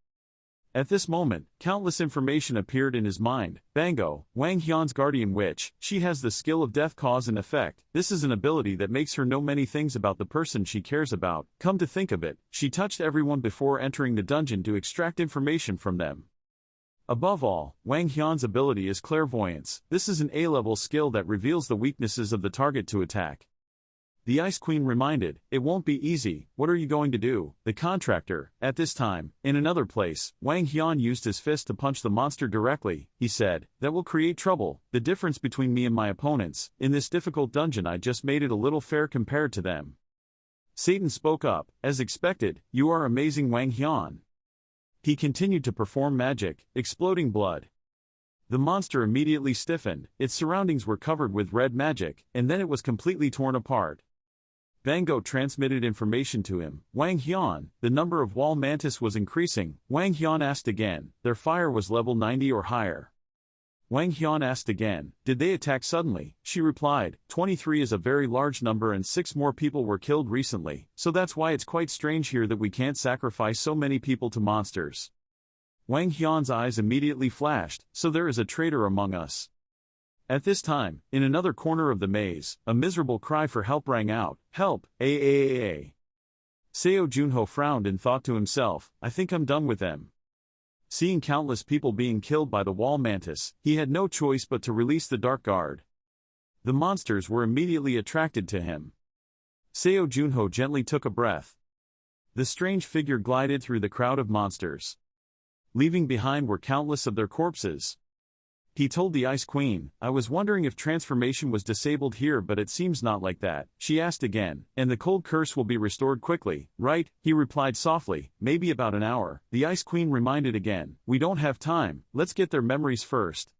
At this moment, countless information appeared in his mind. Bango, Wang Hyun's guardian witch. She has the skill of death cause and effect. This is an ability that makes her know many things about the person she cares about. Come to think of it, she touched everyone before entering the dungeon to extract information from them. Above all, Wang Hyun's ability is clairvoyance. This is an A-level skill that reveals the weaknesses of the target to attack. The Ice Queen reminded, "It won't be easy. What are you going to do?" The contractor. At this time, in another place, Wang Hyun used his fist to punch the monster directly. He said, "That will create trouble. The difference between me and my opponents, in this difficult dungeon I just made it a little fair compared to them." Satan spoke up, "As expected, you are amazing Wang Hyun." He continued to perform magic, exploding blood. The monster immediately stiffened, its surroundings were covered with red magic, and then it was completely torn apart. Bango transmitted information to him. "Wang Hyun, the number of wall mantis was increasing." Wang Hyun asked again. "Their fire was level 90 or higher." Wang Hyun asked again, "Did they attack suddenly?" She replied, 23 is a very large number and 6 more people were killed recently, so that's why it's quite strange here that we can't sacrifice so many people to monsters." Wang Hyun's eyes immediately flashed, so there is a traitor among us. At this time, in another corner of the maze, a miserable cry for help rang out, "Help, a." Seo Junho frowned and thought to himself, I think I'm done with them. Seeing countless people being killed by the wall mantis, he had no choice but to release the dark guard. The monsters were immediately attracted to him. Seo Junho gently took a breath. The strange figure glided through the crowd of monsters. Leaving behind were countless of their corpses. He told the Ice Queen, I was wondering if transformation was disabled here, but it seems not like that. She asked again, and the cold curse will be restored quickly, right? He replied softly, maybe about an hour. The Ice Queen reminded again, we don't have time, let's get their memories first.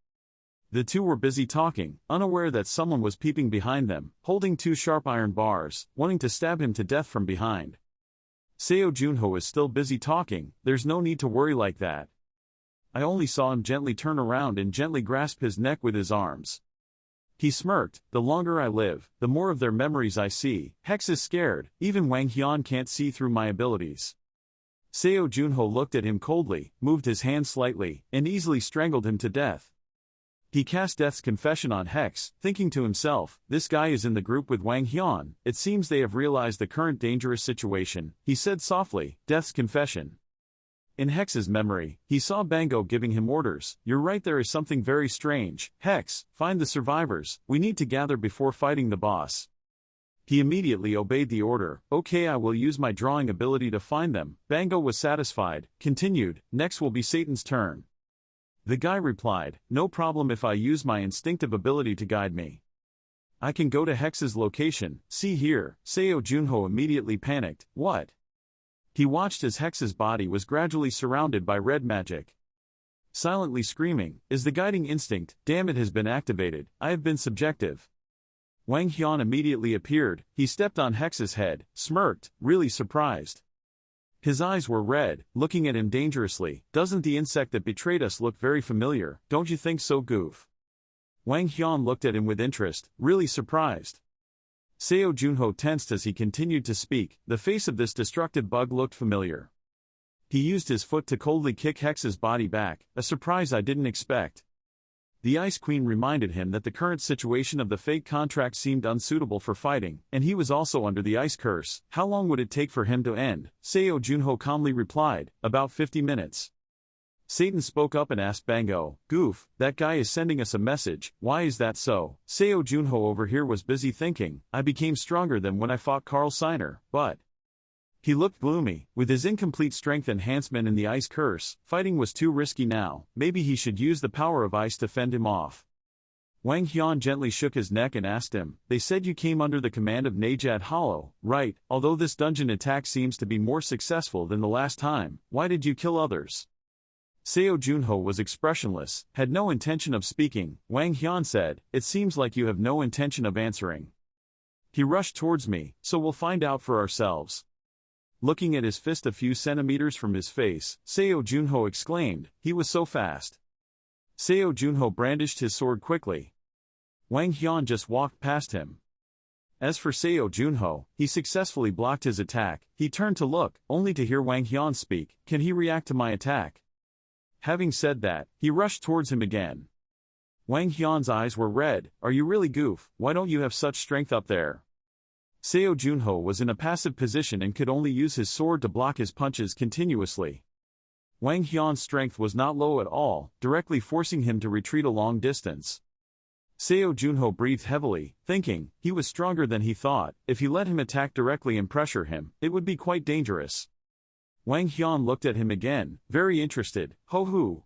The two were busy talking, unaware that someone was peeping behind them, holding two sharp iron bars, wanting to stab him to death from behind. Seo Junho is still busy talking, there's no need to worry like that. I only saw him gently turn around and gently grasp his neck with his arms. He smirked, the longer I live, the more of their memories I see. Hex is scared, even Wang Hyun can't see through my abilities. Seo Junho looked at him coldly, moved his hand slightly, and easily strangled him to death. He cast Death's Confession on Hex, thinking to himself, this guy is in the group with Wang Hyun, it seems they have realized the current dangerous situation. He said softly, Death's Confession. In Hex's memory, he saw Bango giving him orders, you're right, there is something very strange. Hex, find the survivors, we need to gather before fighting the boss. He immediately obeyed the order, okay, I will use my drawing ability to find them. Bango was satisfied, continued, next will be Satan's turn. The guy replied, no problem if I use my instinctive ability to guide me. I can go to Hex's location, see here. Seo Junho immediately panicked, what? He watched as Hex's body was gradually surrounded by red magic. Silently screaming, is the guiding instinct, damn it has been activated, I have been subjective. Wang Hyun immediately appeared, he stepped on Hex's head, smirked, really surprised. His eyes were red, looking at him dangerously, doesn't the insect that betrayed us look very familiar, don't you think so, goof? Wang Hyun looked at him with interest, really surprised. Seo Junho tensed as he continued to speak, the face of this destructive bug looked familiar. He used his foot to coldly kick Hex's body back, a surprise I didn't expect. The Ice Queen reminded him that the current situation of the fake contract seemed unsuitable for fighting, and he was also under the ice curse. How long would it take for him to end? Seo Junho calmly replied, about 50 minutes. Satan spoke up and asked Bango, goof, that guy is sending us a message, why is that so? Seo Junho over here was busy thinking, I became stronger than when I fought Carl Seiner, but... He looked gloomy, with his incomplete strength enhancement in the ice curse, fighting was too risky now, maybe he should use the power of ice to fend him off. Wang Hyun gently shook his neck and asked him, they said you came under the command of Najad Hollow, right? Although this dungeon attack seems to be more successful than the last time, why did you kill others? Seo Junho was expressionless, had no intention of speaking. Wang Hyun said, it seems like you have no intention of answering. He rushed towards me, so we'll find out for ourselves. Looking at his fist a few centimeters from his face, Seo Junho exclaimed, he was so fast. Seo Junho brandished his sword quickly. Wang Hyun just walked past him. As for Seo Junho, he successfully blocked his attack. He turned to look, only to hear Wang Hyun speak, can he react to my attack? Having said that, he rushed towards him again. Wang Hyun's eyes were red, are you really goof, why don't you have such strength up there? Seo Junho was in a passive position and could only use his sword to block his punches continuously. Wang Hyun's strength was not low at all, directly forcing him to retreat a long distance. Seo Junho breathed heavily, thinking, he was stronger than he thought, if he let him attack directly and pressure him, it would be quite dangerous. Wang Hyun looked at him again, very interested, ho-hoo.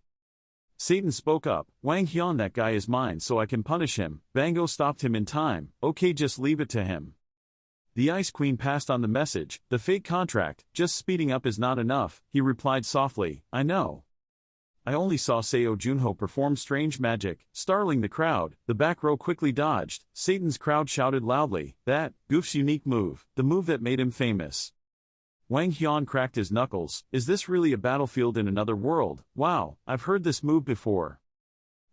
Satan spoke up, Wang Hyun, that guy is mine so I can punish him. Bango stopped him in time, okay, just leave it to him. The Ice Queen passed on the message, the fake contract, just speeding up is not enough, he replied softly, I know. I only saw Seo Junho perform strange magic, startling the crowd. The back row quickly dodged. Satan's crowd shouted loudly, that, Goof's unique move, the move that made him famous. Wang Hyun cracked his knuckles, is this really a battlefield in another world? Wow, I've heard this move before.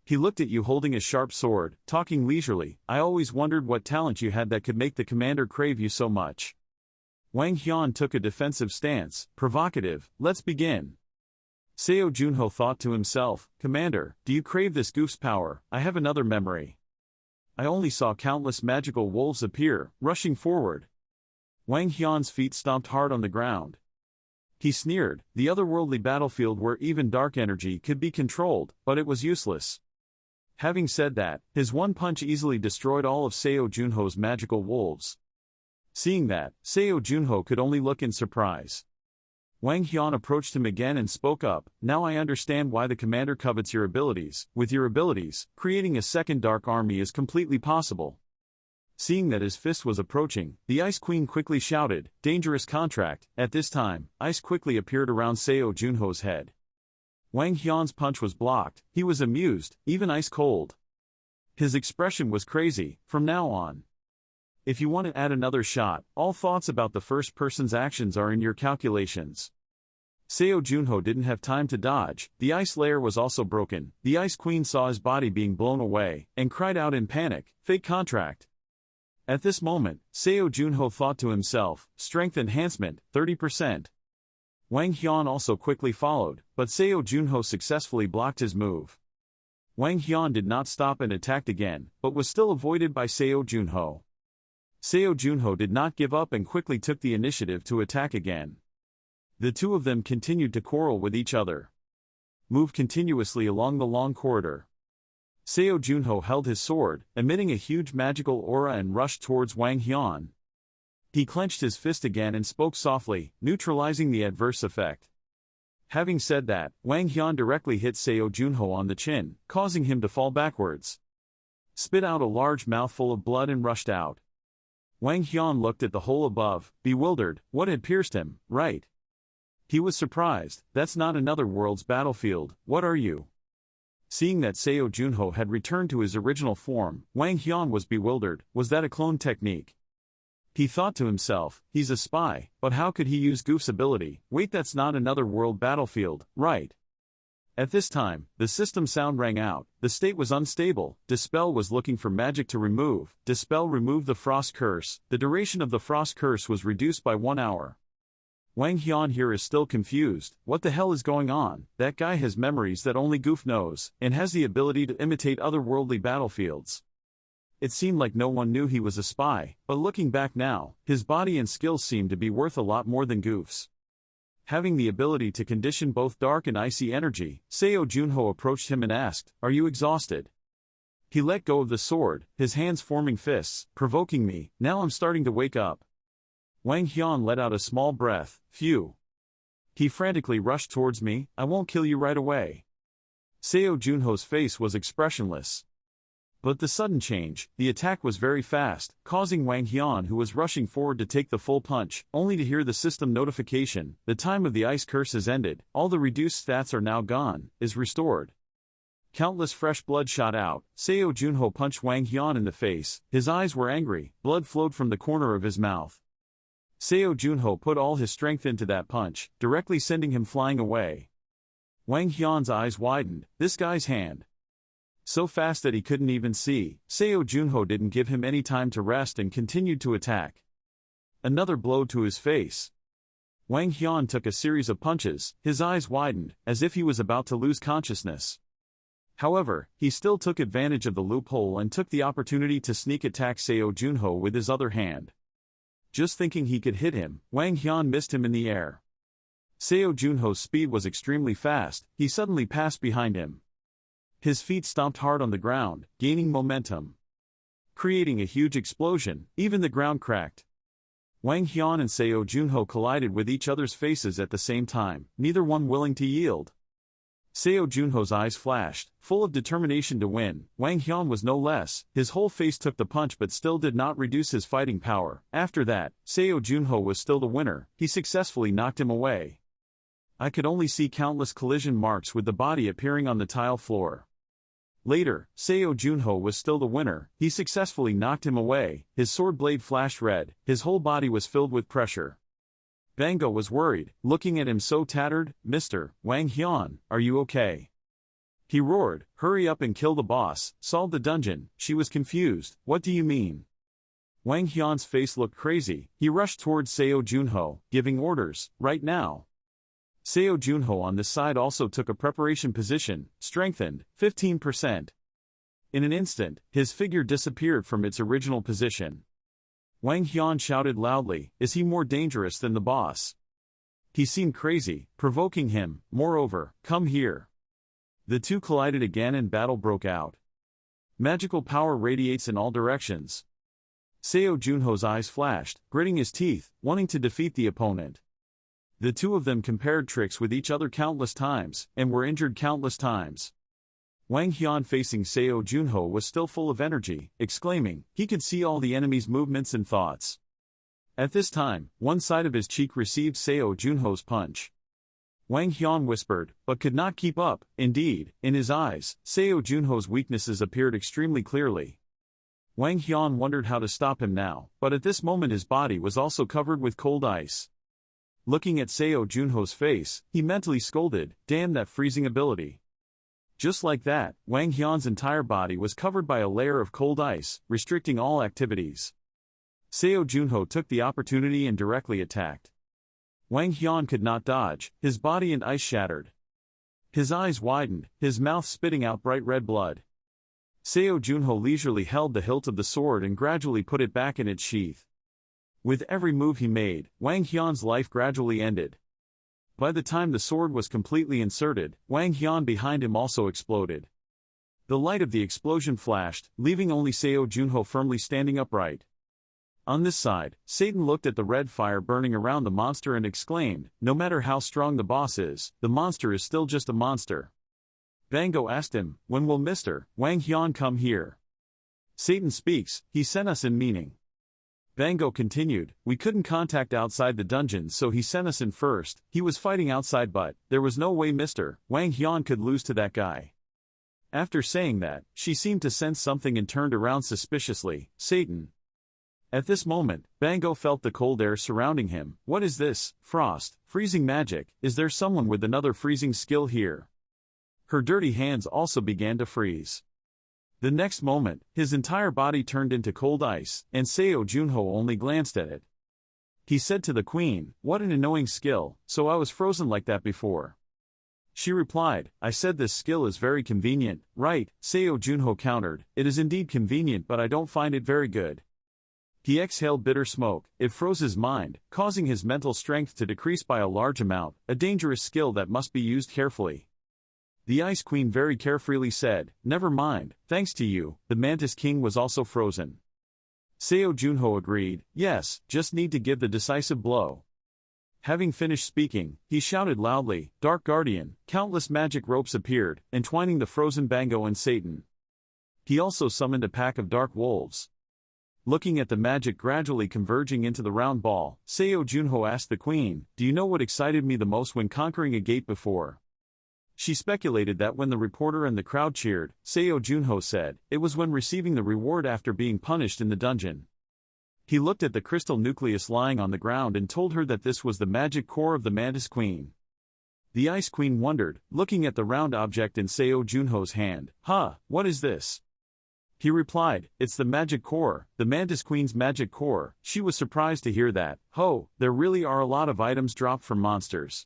He looked at you holding a sharp sword, talking leisurely, I always wondered what talent you had that could make the commander crave you so much. Wang Hyun took a defensive stance, provocative, let's begin. Seo Junho thought to himself, Commander, do you crave this goof's power? I have another memory. I only saw countless magical wolves appear, rushing forward. Wang Hyun's feet stomped hard on the ground. He sneered, the otherworldly battlefield where even dark energy could be controlled, but it was useless. Having said that, his one punch easily destroyed all of Seo Junho's magical wolves. Seeing that, Seo Junho could only look in surprise. Wang Hyun approached him again and spoke up, now I understand why the commander covets your abilities. With your abilities, creating a second dark army is completely possible. Seeing that his fist was approaching, the Ice Queen quickly shouted, dangerous contract. At this time, ice quickly appeared around Seo Junho's head. Wang Hyun's punch was blocked, he was amused, even ice cold. His expression was crazy, from now on. If you want to add another shot, all thoughts about the first person's actions are in your calculations. Seo Junho didn't have time to dodge, the ice layer was also broken, the Ice Queen saw his body being blown away, and cried out in panic, fake contract. At this moment, Seo Junho thought to himself, strength enhancement, 30%. Wang Hyun also quickly followed, but Seo Junho successfully blocked his move. Wang Hyun did not stop and attacked again, but was still avoided by Seo Junho. Seo Junho did not give up and quickly took the initiative to attack again. The two of them continued to quarrel with each other. Moved continuously along the long corridor. Seo Junho held his sword, emitting a huge magical aura and rushed towards Wang Hyun. He clenched his fist again and spoke softly, neutralizing the adverse effect. Having said that, Wang Hyun directly hit Seo Junho on the chin, causing him to fall backwards. Spit out a large mouthful of blood and rushed out. Wang Hyun looked at the hole above, bewildered, what had pierced him, right? He was surprised, that's not another world's battlefield, what are you? Seeing that Seo Junho had returned to his original form, Wang Hyun was bewildered, was that a clone technique? He thought to himself, he's a spy, but how could he use Goof's ability? Wait, that's not another world battlefield, right? At this time, the system sound rang out, the state was unstable, Dispel was looking for magic to remove, Dispel removed the frost curse, the duration of the frost curse was reduced by 1 hour. Wang Hyun here is still confused, what the hell is going on? That guy has memories that only Goof knows, and has the ability to imitate otherworldly battlefields. It seemed like no one knew he was a spy, but looking back now, his body and skills seemed to be worth a lot more than Goof's. Having the ability to condition both dark and icy energy, Seo Junho approached him and asked, are you exhausted? He let go of the sword, his hands forming fists, provoking me, now I'm starting to wake up. Wang Hyun let out a small breath, phew. He frantically rushed towards me, I won't kill you right away. Seo Junho's face was expressionless. But the sudden change, the attack was very fast, causing Wang Hyun, who was rushing forward to take the full punch, only to hear the system notification, the time of the ice curse has ended, all the reduced stats are now gone, is restored. Countless fresh blood shot out, Seo Junho punched Wang Hyun in the face, his eyes were angry, blood flowed from the corner of his mouth. Seo Junho put all his strength into that punch, directly sending him flying away. Wang Hyun's eyes widened, this guy's hand. So fast that he couldn't even see, Seo Junho didn't give him any time to rest and continued to attack. Another blow to his face. Wang Hyun took a series of punches, his eyes widened, as if he was about to lose consciousness. However, he still took advantage of the loophole and took the opportunity to sneak attack Seo Junho with his other hand. Just thinking he could hit him, Wang Hyun missed him in the air. Seo Junho's speed was extremely fast, he suddenly passed behind him. His feet stomped hard on the ground, gaining momentum. Creating a huge explosion, even the ground cracked. Wang Hyun and Seo Junho collided with each other's faces at the same time, neither one willing to yield. Seo Junho's eyes flashed, full of determination to win. Wang Hyun was no less, his whole face took the punch but still did not reduce his fighting power. After that, Seo Junho was still the winner, he successfully knocked him away. I could only see countless collision marks with the body appearing on the tile floor. Later, Seo Junho was still the winner, he successfully knocked him away, his sword blade flashed red, his whole body was filled with pressure. Bango was worried, looking at him so tattered, Mr. Wang Hyun, are you okay? He roared, hurry up and kill the boss, solve the dungeon. She was confused, what do you mean? Wang Hyun's face looked crazy, he rushed towards Seo Junho, giving orders, right now. Seo Junho on this side also took a preparation position, strengthened, 15%. In an instant, his figure disappeared from its original position. Wang Hyun shouted loudly, "Is he more dangerous than the boss?" He seemed crazy, provoking him. Moreover, "Come here." The two collided again and battle broke out. Magical power radiates in all directions. Seo Junho's eyes flashed, gritting his teeth, wanting to defeat the opponent. The two of them compared tricks with each other countless times, and were injured countless times. Wang Hyun facing Seo Junho was still full of energy, exclaiming, he could see all the enemy's movements and thoughts. At this time, one side of his cheek received Seo Junho's punch. Wang Hyun whispered, but could not keep up. Indeed, in his eyes, Seo Junho's weaknesses appeared extremely clearly. Wang Hyun wondered how to stop him now, but at this moment his body was also covered with cold ice. Looking at Seo Junho's face, he mentally scolded, "Damn that freezing ability." Just like that, Wang Hyun's entire body was covered by a layer of cold ice, restricting all activities. Seo Junho took the opportunity and directly attacked. Wang Hyun could not dodge, his body and ice shattered. His eyes widened, his mouth spitting out bright red blood. Seo Junho leisurely held the hilt of the sword and gradually put it back in its sheath. With every move he made, Wang Hyun's life gradually ended. By the time the sword was completely inserted, Wang Hyun behind him also exploded. The light of the explosion flashed, leaving only Seo Junho firmly standing upright. On this side, Satan looked at the red fire burning around the monster and exclaimed, "No matter how strong the boss is, the monster is still just a monster." Bango asked him, "When will Mr. Wang Hyun come here?" Satan speaks, "He sent us in," meaning. Bango continued, "We couldn't contact outside the dungeon so he sent us in first. He was fighting outside but, there was no way Mr. Wang Hyun could lose to that guy." After saying that, she seemed to sense something and turned around suspiciously, "Satan." At this moment, Bango felt the cold air surrounding him. "What is this? Frost, freezing magic, is there someone with another freezing skill here?" Her dirty hands also began to freeze. The next moment, his entire body turned into cold ice, and Seo Junho only glanced at it. He said to the queen, "What an annoying skill, so I was frozen like that before." She replied, "I said this skill is very convenient, right?" Seo Junho countered, "It is indeed convenient but I don't find it very good." He exhaled bitter smoke. It froze his mind, causing his mental strength to decrease by a large amount, a dangerous skill that must be used carefully. The Ice Queen very carefreely said, "Never mind, thanks to you, the Mantis King was also frozen." Seo Junho agreed, "Yes, just need to give the decisive blow." Having finished speaking, he shouted loudly, "Dark Guardian!" Countless magic ropes appeared, entwining the frozen Bango and Satan. He also summoned a pack of dark wolves. Looking at the magic gradually converging into the round ball, Seo Junho asked the queen, "Do you know what excited me the most when conquering a gate before?" She speculated that when the reporter and the crowd cheered, Seo Junho said, "It was when receiving the reward after being punished in the dungeon." He looked at the crystal nucleus lying on the ground and told her that this was the magic core of the Mantis Queen. The Ice Queen wondered, looking at the round object in Seo Junho's hand, "Huh, what is this?" He replied, "It's the magic core, the Mantis Queen's magic core." She was surprised to hear that. "Ho, there really are a lot of items dropped from monsters."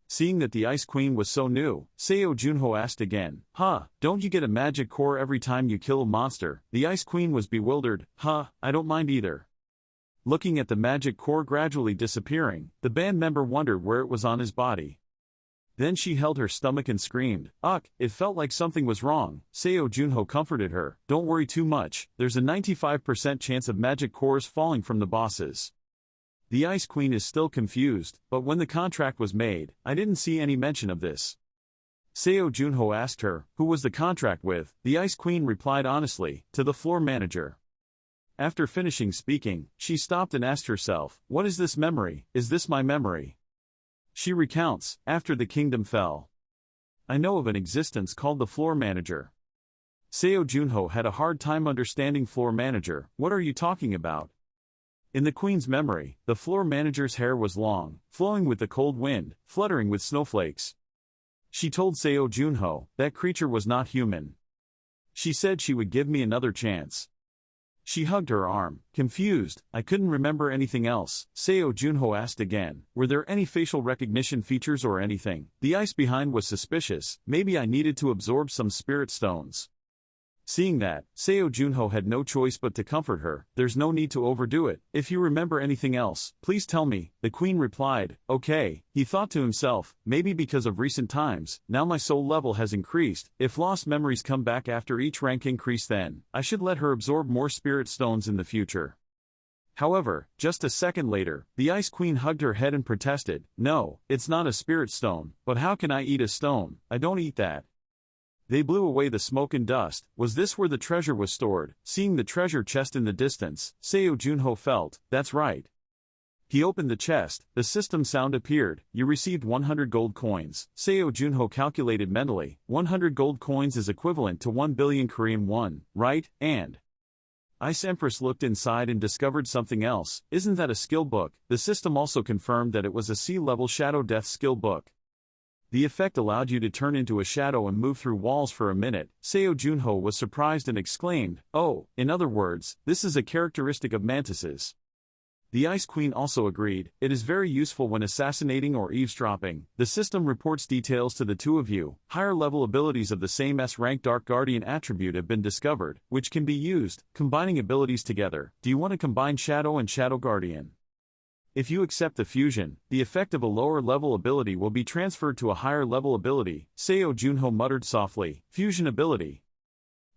Seeing that the Ice Queen was so new, Seo Junho asked again, "Huh, don't you get a magic core every time you kill a monster?" The Ice Queen was bewildered, "Huh, I don't mind either." Looking at the magic core gradually disappearing, the band member wondered where it was on his body. Then she held her stomach and screamed, "Ugh, it felt like something was wrong." Seo Junho comforted her, "Don't worry too much, there's a 95% chance of magic cores falling from the bosses." The Ice Queen is still confused, but when the contract was made, I didn't see any mention of this. Seo Junho asked her, "Who was the contract with?" The Ice Queen replied honestly, "To the floor manager." After finishing speaking, she stopped and asked herself, "What is this memory? Is this my memory?" She recounts, "After the kingdom fell, I know of an existence called the floor manager." Seo Junho had a hard time understanding floor manager. "What are you talking about?" In the queen's memory, the floor manager's hair was long, flowing with the cold wind, fluttering with snowflakes. She told Seo Junho, "That creature was not human. She said she would give me another chance." She hugged her arm, confused. I couldn't remember anything else. Seo Junho asked again, were there any facial recognition features or anything? The ice behind was suspicious. Maybe I needed to absorb some spirit stones. Seeing that, Seo Junho had no choice but to comfort her. There's no need to overdo it. If you remember anything else, please tell me, the queen replied. Okay, he thought to himself, maybe because of recent times, now my soul level has increased. If lost memories come back after each rank increase, then I should let her absorb more spirit stones in the future. However, just a second later, the Ice Queen hugged her head and protested, no, it's not a spirit stone, but how can I eat a stone? I don't eat that. They blew away the smoke and dust. Was this where the treasure was stored? Seeing the treasure chest in the distance, Seo Junho felt, that's right. He opened the chest, the system sound appeared, you received 100 gold coins. Seo Junho calculated mentally, 100 gold coins is equivalent to 1 billion Korean won, right? And Ice Empress looked inside and discovered something else. Isn't that a skill book? The system also confirmed that it was a sea-level Shadow Death skill book. The effect allowed you to turn into a shadow and move through walls for a minute. Seo Junho was surprised and exclaimed, oh, in other words, this is a characteristic of mantises. The Ice Queen also agreed, it is very useful when assassinating or eavesdropping. The system reports details to the two of you. Higher level abilities of the same S-rank Dark Guardian attribute have been discovered, which can be used, combining abilities together. Do you want to combine Shadow and Shadow Guardian? If you accept the fusion, the effect of a lower level ability will be transferred to a higher level ability. Seo Junho muttered softly, fusion ability.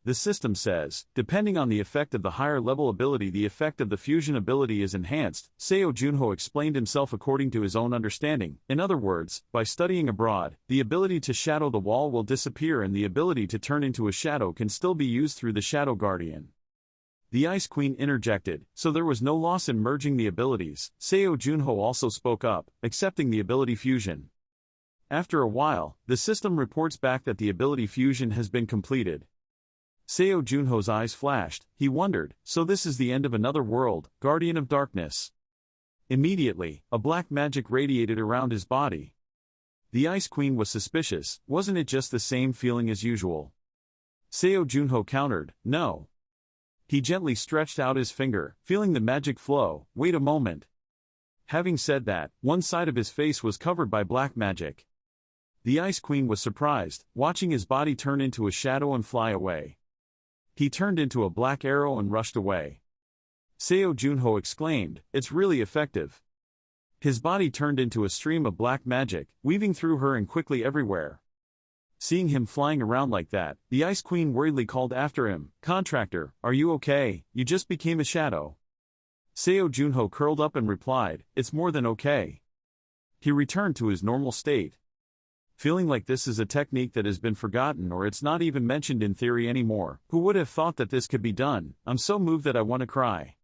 The system says, depending on the effect of the higher level ability, the effect of the fusion ability is enhanced. Seo Junho explained himself according to his own understanding. In other words, by studying abroad, the ability to shadow the wall will disappear and the ability to turn into a shadow can still be used through the Shadow Guardian. The Ice Queen interjected, so there was no loss in merging the abilities. Seo Junho also spoke up, accepting the ability fusion. After a while, the system reports back that the ability fusion has been completed. Seo Junho's eyes flashed. He wondered, so this is the end of another world, Guardian of Darkness. Immediately, a black magic radiated around his body. The Ice Queen was suspicious. Wasn't it just the same feeling as usual? Seo Junho countered, no. He gently stretched out his finger, feeling the magic flow. Wait a moment. Having said that, one side of his face was covered by black magic. The Ice Queen was surprised, watching his body turn into a shadow and fly away. He turned into a black arrow and rushed away. Seo Junho exclaimed, it's really effective. His body turned into a stream of black magic, weaving through her and quickly everywhere. Seeing him flying around like that, the Ice Queen worriedly called after him, contractor, are you okay? You just became a shadow. Seo Junho curled up and replied, it's more than okay. He returned to his normal state. Feeling like this is a technique that has been forgotten or it's not even mentioned in theory anymore. Who would have thought that this could be done? I'm so moved that I want to cry.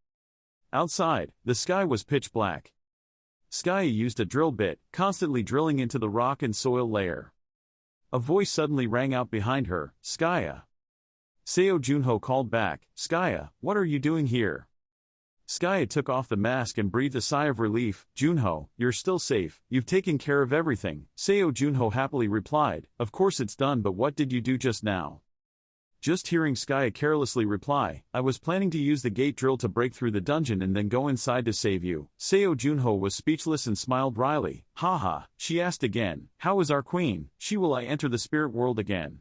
Outside, the sky was pitch black. Skye used a drill bit, constantly drilling into the rock and soil layer. A voice suddenly rang out behind her, Skye. Seo Junho called back, Skye, what are you doing here? Skye took off the mask and breathed a sigh of relief. Junho, you're still safe, you've taken care of everything. Seo Junho happily replied, of course it's done, but what did you do just now? Just hearing Skye carelessly reply, I was planning to use the gate drill to break through the dungeon and then go inside to save you. Seo Junho was speechless and smiled wryly. Haha, she asked again, how is our queen? Will I enter the spirit world again?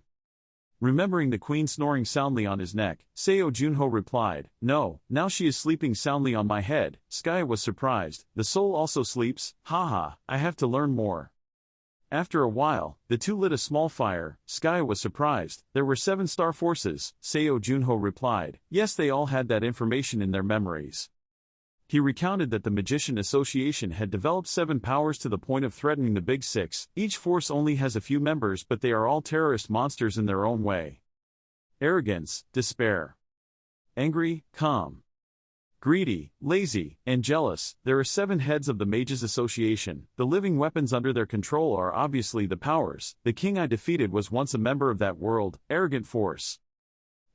Remembering the queen snoring soundly on his neck, Seo Junho replied, no, now she is sleeping soundly on my head. Skye was surprised, the soul also sleeps? Haha, I have to learn more. After a while, the two lit a small fire. Skye was surprised. There were 7 star forces. Seo Junho replied, yes, they all had that information in their memories. He recounted that the Magician Association had developed 7 powers to the point of threatening the Big Six. Each force only has a few members, but they are all terrorist monsters in their own way. Arrogance, despair. Angry, calm. Greedy, lazy, and jealous. There are 7 heads of the Mages Association. The living weapons under their control are obviously the powers. The king I defeated was once a member of that world. Arrogant force.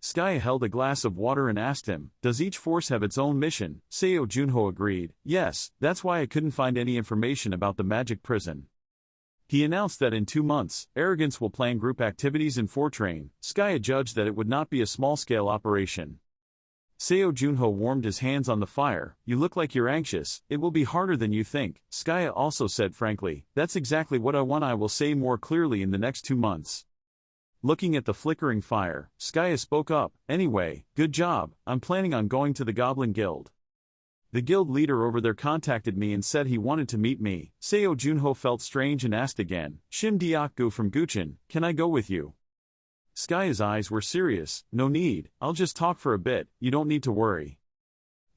Skye held a glass of water and asked him, does each force have its own mission? Seo Junho agreed, yes, that's why I couldn't find any information about the magic prison. He announced that in 2 months, Arrogance will plan group activities in Fortrain. Skye judged that it would not be a small-scale operation. Seo Junho warmed his hands on the fire. You look like you're anxious. It will be harder than you think. Skya also said frankly, that's exactly what I want. I will say more clearly in the next 2 months. Looking at the flickering fire, Skya spoke up, anyway, good job, I'm planning on going to the Goblin Guild. The guild leader over there contacted me and said he wanted to meet me. Seo Junho felt strange and asked again, Shim Deokgu from Guchin, can I go with you? Skya's eyes were serious, no need, I'll just talk for a bit, you don't need to worry.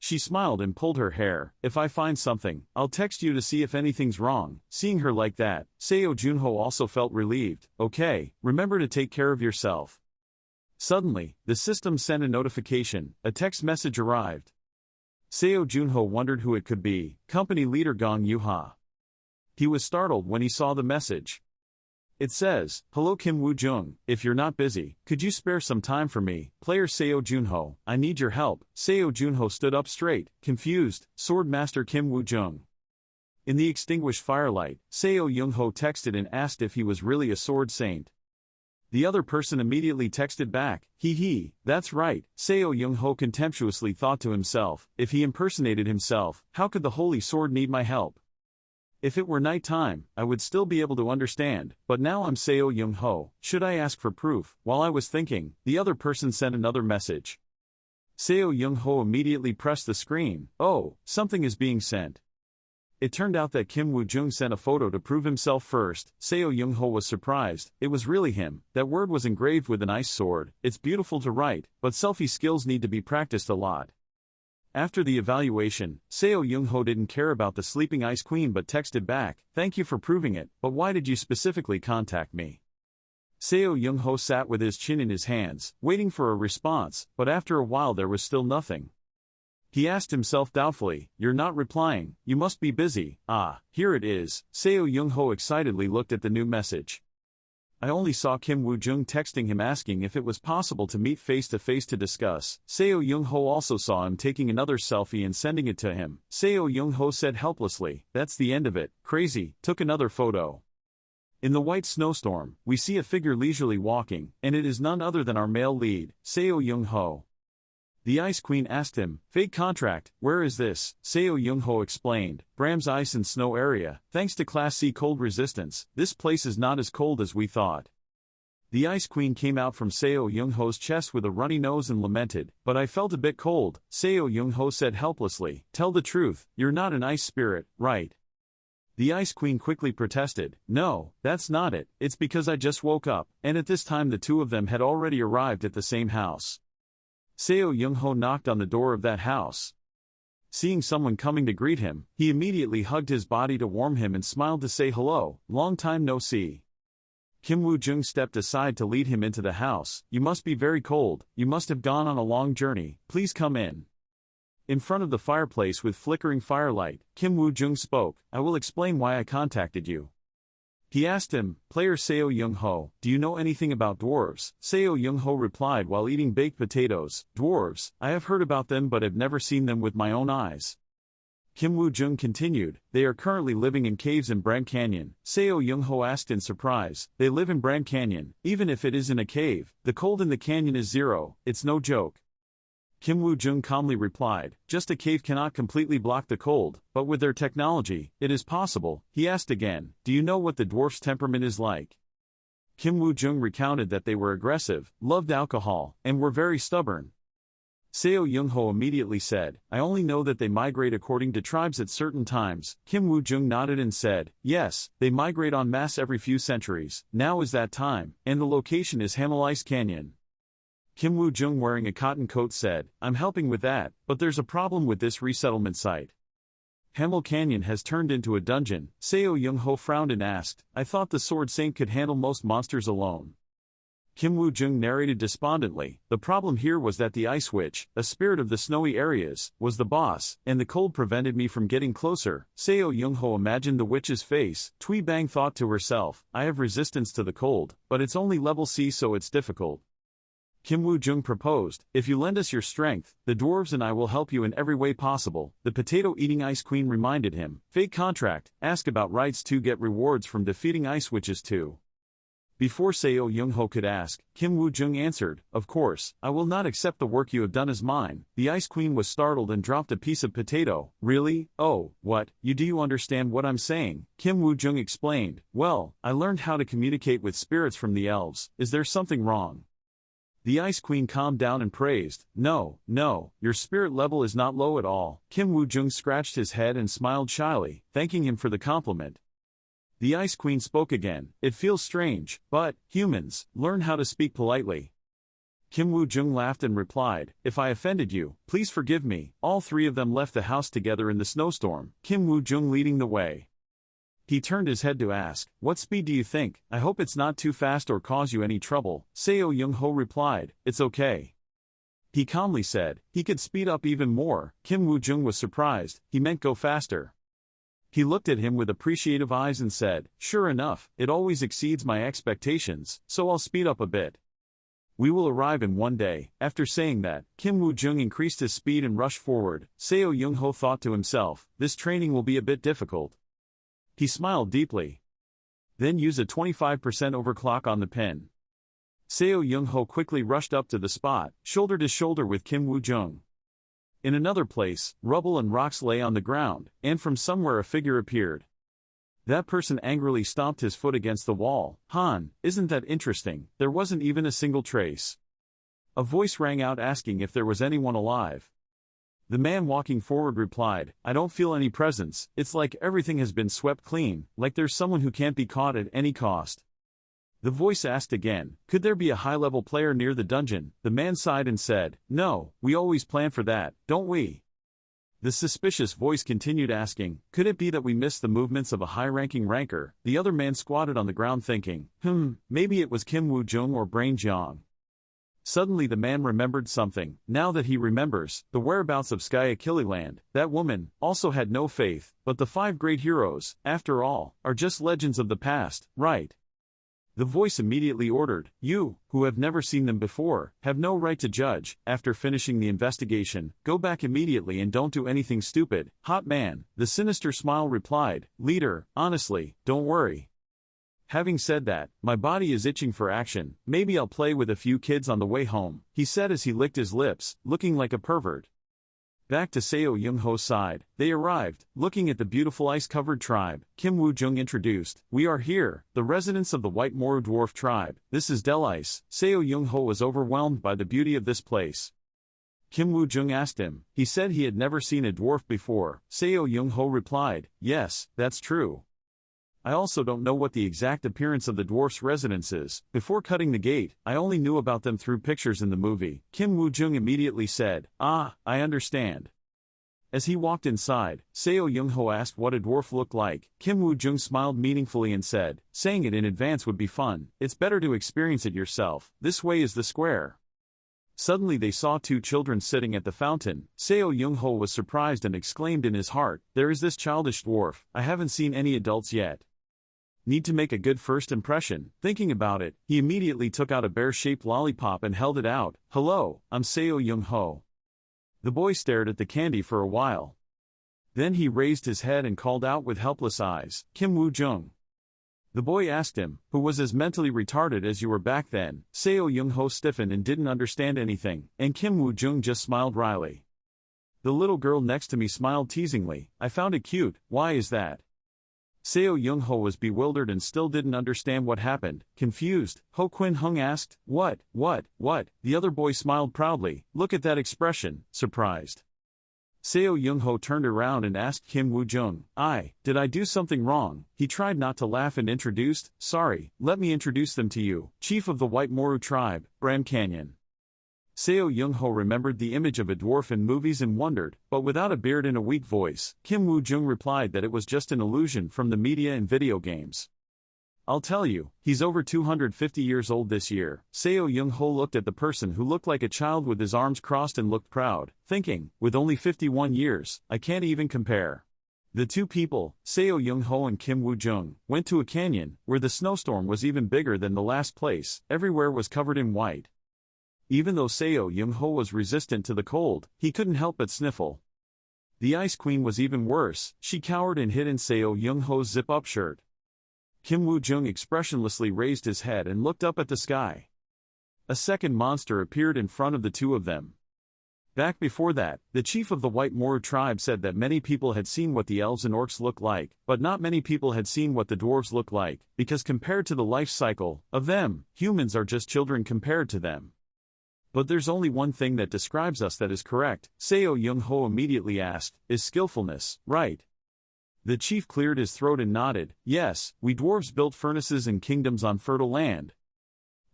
She smiled and pulled her hair, if I find something, I'll text you to see if anything's wrong. Seeing her like that, Seo Junho also felt relieved. Okay, remember to take care of yourself. Suddenly, the system sent a notification, a text message arrived. Seo Junho wondered who it could be, company leader Gong Yuha. He was startled when he saw the message. It says, hello Kim Woo-jung, if you're not busy, could you spare some time for me, player Seo Junho, I need your help. Seo Junho stood up straight, confused, Sword Master Kim Woo-jung. In the extinguished firelight, Seo Junho texted and asked if he was really a sword saint. The other person immediately texted back, hee, that's right. Seo Junho contemptuously thought to himself, if he impersonated himself, how could the holy sword need my help? If it were night time, I would still be able to understand, but now I'm Seo Junho, should I ask for proof? While I was thinking, the other person sent another message. Seo Junho immediately pressed the screen, oh, something is being sent. It turned out that Kim Woo-jung sent a photo to prove himself first. Seo Junho was surprised, it was really him, that word was engraved with an ice sword, it's beautiful to write, but selfie skills need to be practiced a lot. After the evaluation, Seo Junho didn't care about the sleeping ice queen but texted back, thank you for proving it, but why did you specifically contact me? Seo Junho sat with his chin in his hands, waiting for a response, but after a while there was still nothing. He asked himself doubtfully, you're not replying, you must be busy. Ah, here it is. Seo Junho excitedly looked at the new message. I only saw Kim Woo-jung texting him asking if it was possible to meet face-to-face to discuss. Seo Junho also saw him taking another selfie and sending it to him. Seo Junho said helplessly, that's the end of it, crazy, took another photo. In the white snowstorm, we see a figure leisurely walking, and it is none other than our male lead, Seo Junho. The Ice Queen asked him, fake contract, where is this? Seo Junho explained, Bram's ice and snow area, thanks to Class C cold resistance, this place is not as cold as we thought. The Ice Queen came out from Seo Junho's chest with a runny nose and lamented, but I felt a bit cold. Seo Junho said helplessly, tell the truth, you're not an ice spirit, right? The Ice Queen quickly protested, no, that's not it, it's because I just woke up, and at this time the two of them had already arrived at the same house. Seo Junho knocked on the door of that house. Seeing someone coming to greet him, he immediately hugged his body to warm him and smiled to say hello, long time no see. Kim Woo-jung stepped aside to lead him into the house, you must be very cold, you must have gone on a long journey, please come in. In front of the fireplace with flickering firelight, Kim Woo-jung spoke, I will explain why I contacted you. He asked him, player Seo Junho, do you know anything about dwarves? Seo Junho replied while eating baked potatoes, dwarves, I have heard about them but have never seen them with my own eyes. Kim Woo-jung continued, they are currently living in caves in Brand Canyon. Seo Junho asked in surprise, they live in Brand Canyon, even if it is in a cave, the cold in the canyon is 0, it's no joke. Kim Woo-jung calmly replied, just a cave cannot completely block the cold, but with their technology, it is possible. He asked again, do you know what the dwarf's temperament is like? Kim Woo-jung recounted that they were aggressive, loved alcohol, and were very stubborn. Seo Junho immediately said, I only know that they migrate according to tribes at certain times. Kim Woo-jung nodded and said, yes, they migrate en masse every few centuries, now is that time, and the location is Hamel Ice Canyon. Kim Woo-jung wearing a cotton coat said, I'm helping with that, but there's a problem with this resettlement site. Hamel Canyon has turned into a dungeon. Seo Junho frowned and asked, I thought the Sword Saint could handle most monsters alone. Kim Woo-jung narrated despondently, the problem here was that the Ice Witch, a spirit of the snowy areas, was the boss, and the cold prevented me from getting closer. Seo Junho imagined the witch's face. Tui Bang thought to herself, I have resistance to the cold, but it's only level C so it's difficult. Kim Woo-jung proposed, if you lend us your strength, the dwarves and I will help you in every way possible. The potato-eating Ice Queen reminded him, fake contract, ask about rights to get rewards from defeating Ice Witches too. Before Seo Young-ho could ask, Kim Woo-jung answered, "Of course, I will not accept the work you have done as mine." The Ice Queen was startled and dropped a piece of potato. "Really? Oh, what, do you understand what I'm saying?" Kim Woo-jung explained, "Well, I learned how to communicate with spirits from the elves. Is there something wrong?" The Ice Queen calmed down and praised, "No, your spirit level is not low at all." Kim Woo-jung scratched his head and smiled shyly, thanking him for the compliment. The Ice Queen spoke again, "It feels strange, but, humans, learn how to speak politely." Kim Woo-jung laughed and replied, "If I offended you, please forgive me." All three of them left the house together in the snowstorm, Kim Woo-jung leading the way. He turned his head to ask, "What speed do you think? I hope it's not too fast or cause you any trouble." Seo Young-ho replied, "It's okay." He calmly said, he could speed up even more. Kim Woo-jung was surprised, he meant go faster. He looked at him with appreciative eyes and said, "Sure enough, it always exceeds my expectations, so I'll speed up a bit. We will arrive in one day." After saying that, Kim Woo-jung increased his speed and rushed forward. Seo Young-ho thought to himself, "This training will be a bit difficult." He smiled deeply. "Then use a 25% overclock on the pin." Seo Young-ho quickly rushed up to the spot, shoulder to shoulder with Kim Woo-jung. In another place, rubble and rocks lay on the ground, and from somewhere a figure appeared. That person angrily stomped his foot against the wall. "Han, isn't that interesting? There wasn't even a single trace." A voice rang out asking if there was anyone alive. The man walking forward replied, "I don't feel any presence. It's like everything has been swept clean, like there's someone who can't be caught at any cost." The voice asked again, "Could there be a high-level player near the dungeon?" The man sighed and said, "No, we always plan for that, don't we?" The suspicious voice continued asking, "Could it be that we missed the movements of a high-ranking ranker?" The other man squatted on the ground thinking, maybe it was Kim Woo-jung or Brain Jiang. Suddenly the man remembered something. Now that he remembers, the whereabouts of Sky Achilleland, that woman, also had no faith, but the 5 great heroes, after all, are just legends of the past, right? The voice immediately ordered, "You, who have never seen them before, have no right to judge. After finishing the investigation, go back immediately and don't do anything stupid." "Hot man," the sinister smile replied, "Leader, honestly, don't worry. Having said that, my body is itching for action. Maybe I'll play with a few kids on the way home," he said as he licked his lips, looking like a pervert. Back to Seo Young-ho's side, they arrived, looking at the beautiful ice-covered tribe. Kim Woo-jung introduced, "We are here, the residents of the White Moru Dwarf tribe. This is Del Ice." Seo Young-ho was overwhelmed by the beauty of this place. Kim Woo-jung asked him. He said he had never seen a dwarf before. Seo Young-ho replied, "Yes, that's true. I also don't know what the exact appearance of the dwarf's residence is. Before cutting the gate, I only knew about them through pictures in the movie." Kim Woo-jung immediately said, "Ah, I understand." As he walked inside, Seo Young-ho asked what a dwarf looked like. Kim Woo-jung smiled meaningfully and said, "Saying it in advance would be fun. It's better to experience it yourself. This way is the square." Suddenly they saw 2 children sitting at the fountain. Seo Young-ho was surprised and exclaimed in his heart, "There is this childish dwarf. I haven't seen any adults yet. Need to make a good first impression." Thinking about it, he immediately took out a bear-shaped lollipop and held it out. "Hello, I'm Seo Young-ho." The boy stared at the candy for a while. Then he raised his head and called out with helpless eyes, "Kim Woo-jung." The boy asked him, "Who was as mentally retarded as you were back then?" Seo Young-ho stiffened and didn't understand anything, and Kim Woo-jung just smiled wryly. The little girl next to me smiled teasingly. "I found it cute. Why is that?" Seo Young-ho was bewildered and still didn't understand what happened. Confused, Ho Quin-hung asked, What? The other boy smiled proudly. "Look at that expression," surprised. Seo Young-ho turned around and asked Kim Woo-jung, Did I do something wrong?" He tried not to laugh and introduced, "Sorry, let me introduce them to you, Chief of the White Moru tribe, Bram Canyon." Seo Young-ho remembered the image of a dwarf in movies and wondered, but without a beard and a weak voice, Kim Woo-jung replied that it was just an illusion from the media and video games. "I'll tell you, he's over 250 years old this year." Seo Young-ho looked at the person who looked like a child with his arms crossed and looked proud, thinking, with only 51 years, I can't even compare. The 2 people, Seo Young-ho and Kim Woo-jung, went to a canyon, where the snowstorm was even bigger than the last place. Everywhere was covered in white. Even though Seo Young-ho was resistant to the cold, he couldn't help but sniffle. The Ice Queen was even worse. She cowered and hid in Seo Young-ho's zip-up shirt. Kim Woo-jung expressionlessly raised his head and looked up at the sky. A second monster appeared in front of the two of them. Back before that, the chief of the White Moru tribe said that many people had seen what the elves and orcs look like, but not many people had seen what the dwarves look like, because compared to the life cycle of them, humans are just children compared to them. But there's only one thing that describes us that is correct, Seo Young-ho immediately asked, is skillfulness, right? The chief cleared his throat and nodded, yes, we dwarves built furnaces and kingdoms on fertile land.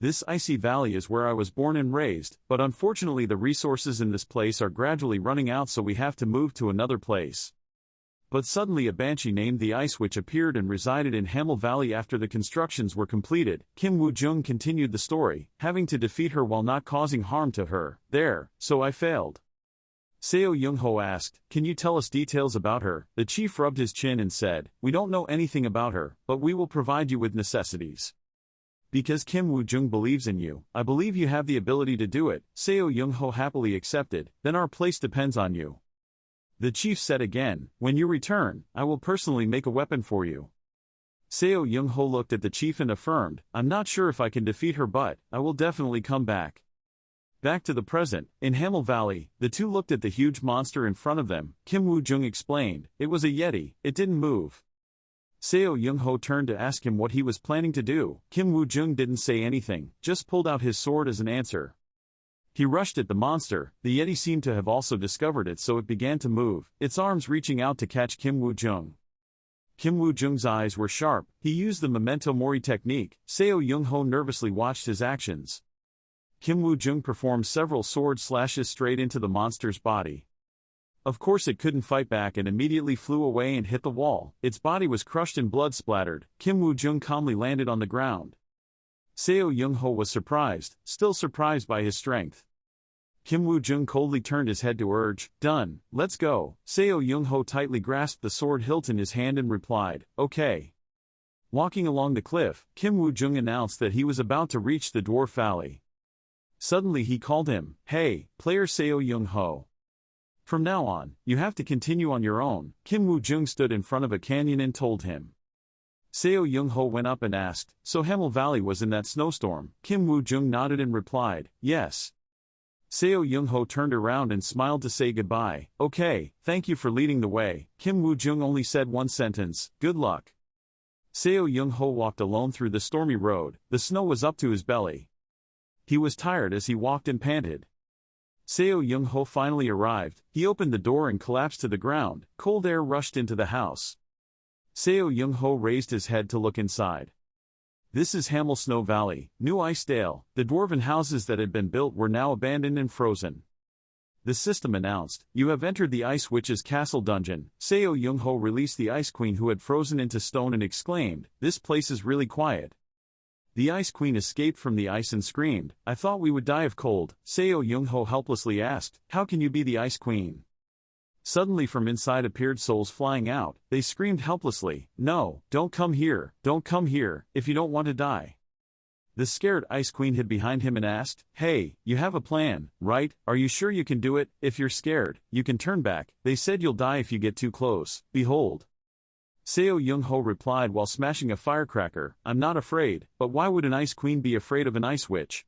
This icy valley is where I was born and raised, but unfortunately the resources in this place are gradually running out, so we have to move to another place. But suddenly a banshee named the Ice Witch appeared and resided in Hamel Valley after the constructions were completed. Kim Woo-jung continued the story, having to defeat her while not causing harm to her. There, so I failed. Seo Young-ho asked, can you tell us details about her? The chief rubbed his chin and said, we don't know anything about her, but we will provide you with necessities. Because Kim Woo-jung believes in you, I believe you have the ability to do it. Seo Young-ho happily accepted, then our place depends on you. The chief said again, when you return, I will personally make a weapon for you. Seo Young-ho looked at the chief and affirmed, I'm not sure if I can defeat her, but I will definitely come back. Back to the present, in Hamel Valley, the two looked at the huge monster in front of them. Kim Woo-jung explained, it was a yeti, it didn't move. Seo Young-ho turned to ask him what he was planning to do. Kim Woo-jung didn't say anything, just pulled out his sword as an answer. He rushed at the monster. The yeti seemed to have also discovered it, so it began to move, its arms reaching out to catch Kim Woo-jung. Kim Woo-jung's eyes were sharp. He used the memento mori technique. Seo Young-ho nervously watched his actions. Kim Woo-jung performed several sword slashes straight into the monster's body. Of course it couldn't fight back and immediately flew away and hit the wall. Its body was crushed and blood splattered. Kim Woo-jung calmly landed on the ground. Seo Young-ho was surprised, still surprised by his strength. Kim Woo-jung coldly turned his head to urge, done, let's go. Seo Young-ho tightly grasped the sword hilt in his hand and replied, okay. Walking along the cliff, Kim Woo-jung announced that he was about to reach the dwarf valley. Suddenly he called him, hey, player Seo Young-ho. From now on, you have to continue on your own. Kim Woo-jung stood in front of a canyon and told him. Seo Young-ho went up and asked, so Hamel Valley was in that snowstorm? Kim Woo-jung nodded and replied, yes. Seo Young-ho turned around and smiled to say goodbye. Okay, thank you for leading the way. Kim Woo-jung only said one sentence, good luck. Seo Young-ho walked alone through the stormy road. The snow was up to his belly. He was tired as he walked and panted. Seo Young-ho finally arrived. He opened the door and collapsed to the ground. Cold air rushed into the house. Seo Young-ho raised his head to look inside. This is Hamel Snow Valley, New Icedale. The dwarven houses that had been built were now abandoned and frozen. The system announced, you have entered the Ice Witch's castle dungeon. Seo Young-ho released the Ice Queen who had frozen into stone and exclaimed, this place is really quiet. The Ice Queen escaped from the ice and screamed, I thought we would die of cold. Seo Young-ho helplessly asked, how can you be the Ice Queen? Suddenly from inside appeared souls flying out. They screamed helplessly, no, don't come here, if you don't want to die. The scared Ice Queen hid behind him and asked, hey, you have a plan, right? Are you sure you can do it? If you're scared, you can turn back. They said you'll die if you get too close. Behold. Seo Young-ho replied while smashing a firecracker, I'm not afraid, but why would an Ice Queen be afraid of an Ice Witch?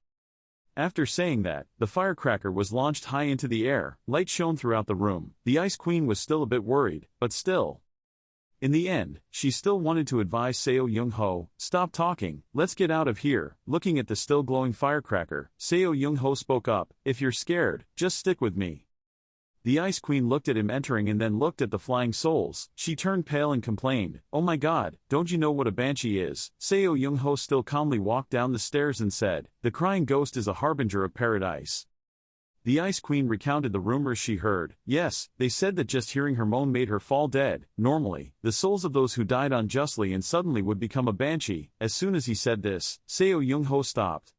After saying that, the firecracker was launched high into the air. Light shone throughout the room. The Ice Queen was still a bit worried, but still. In the end, she still wanted to advise Seo Young-ho, stop talking, let's get out of here. Looking at the still glowing firecracker, Seo Young-ho spoke up, if you're scared, just stick with me. The Ice Queen looked at him entering and then looked at the flying souls. She turned pale and complained, oh my god, don't you know what a banshee is? Seo Young-ho still calmly walked down the stairs and said, the crying ghost is a harbinger of paradise. The Ice Queen recounted the rumors she heard. Yes, they said that just hearing her moan made her fall dead. Normally, the souls of those who died unjustly and suddenly would become a banshee. As soon as he said this, Seo Young-ho stopped.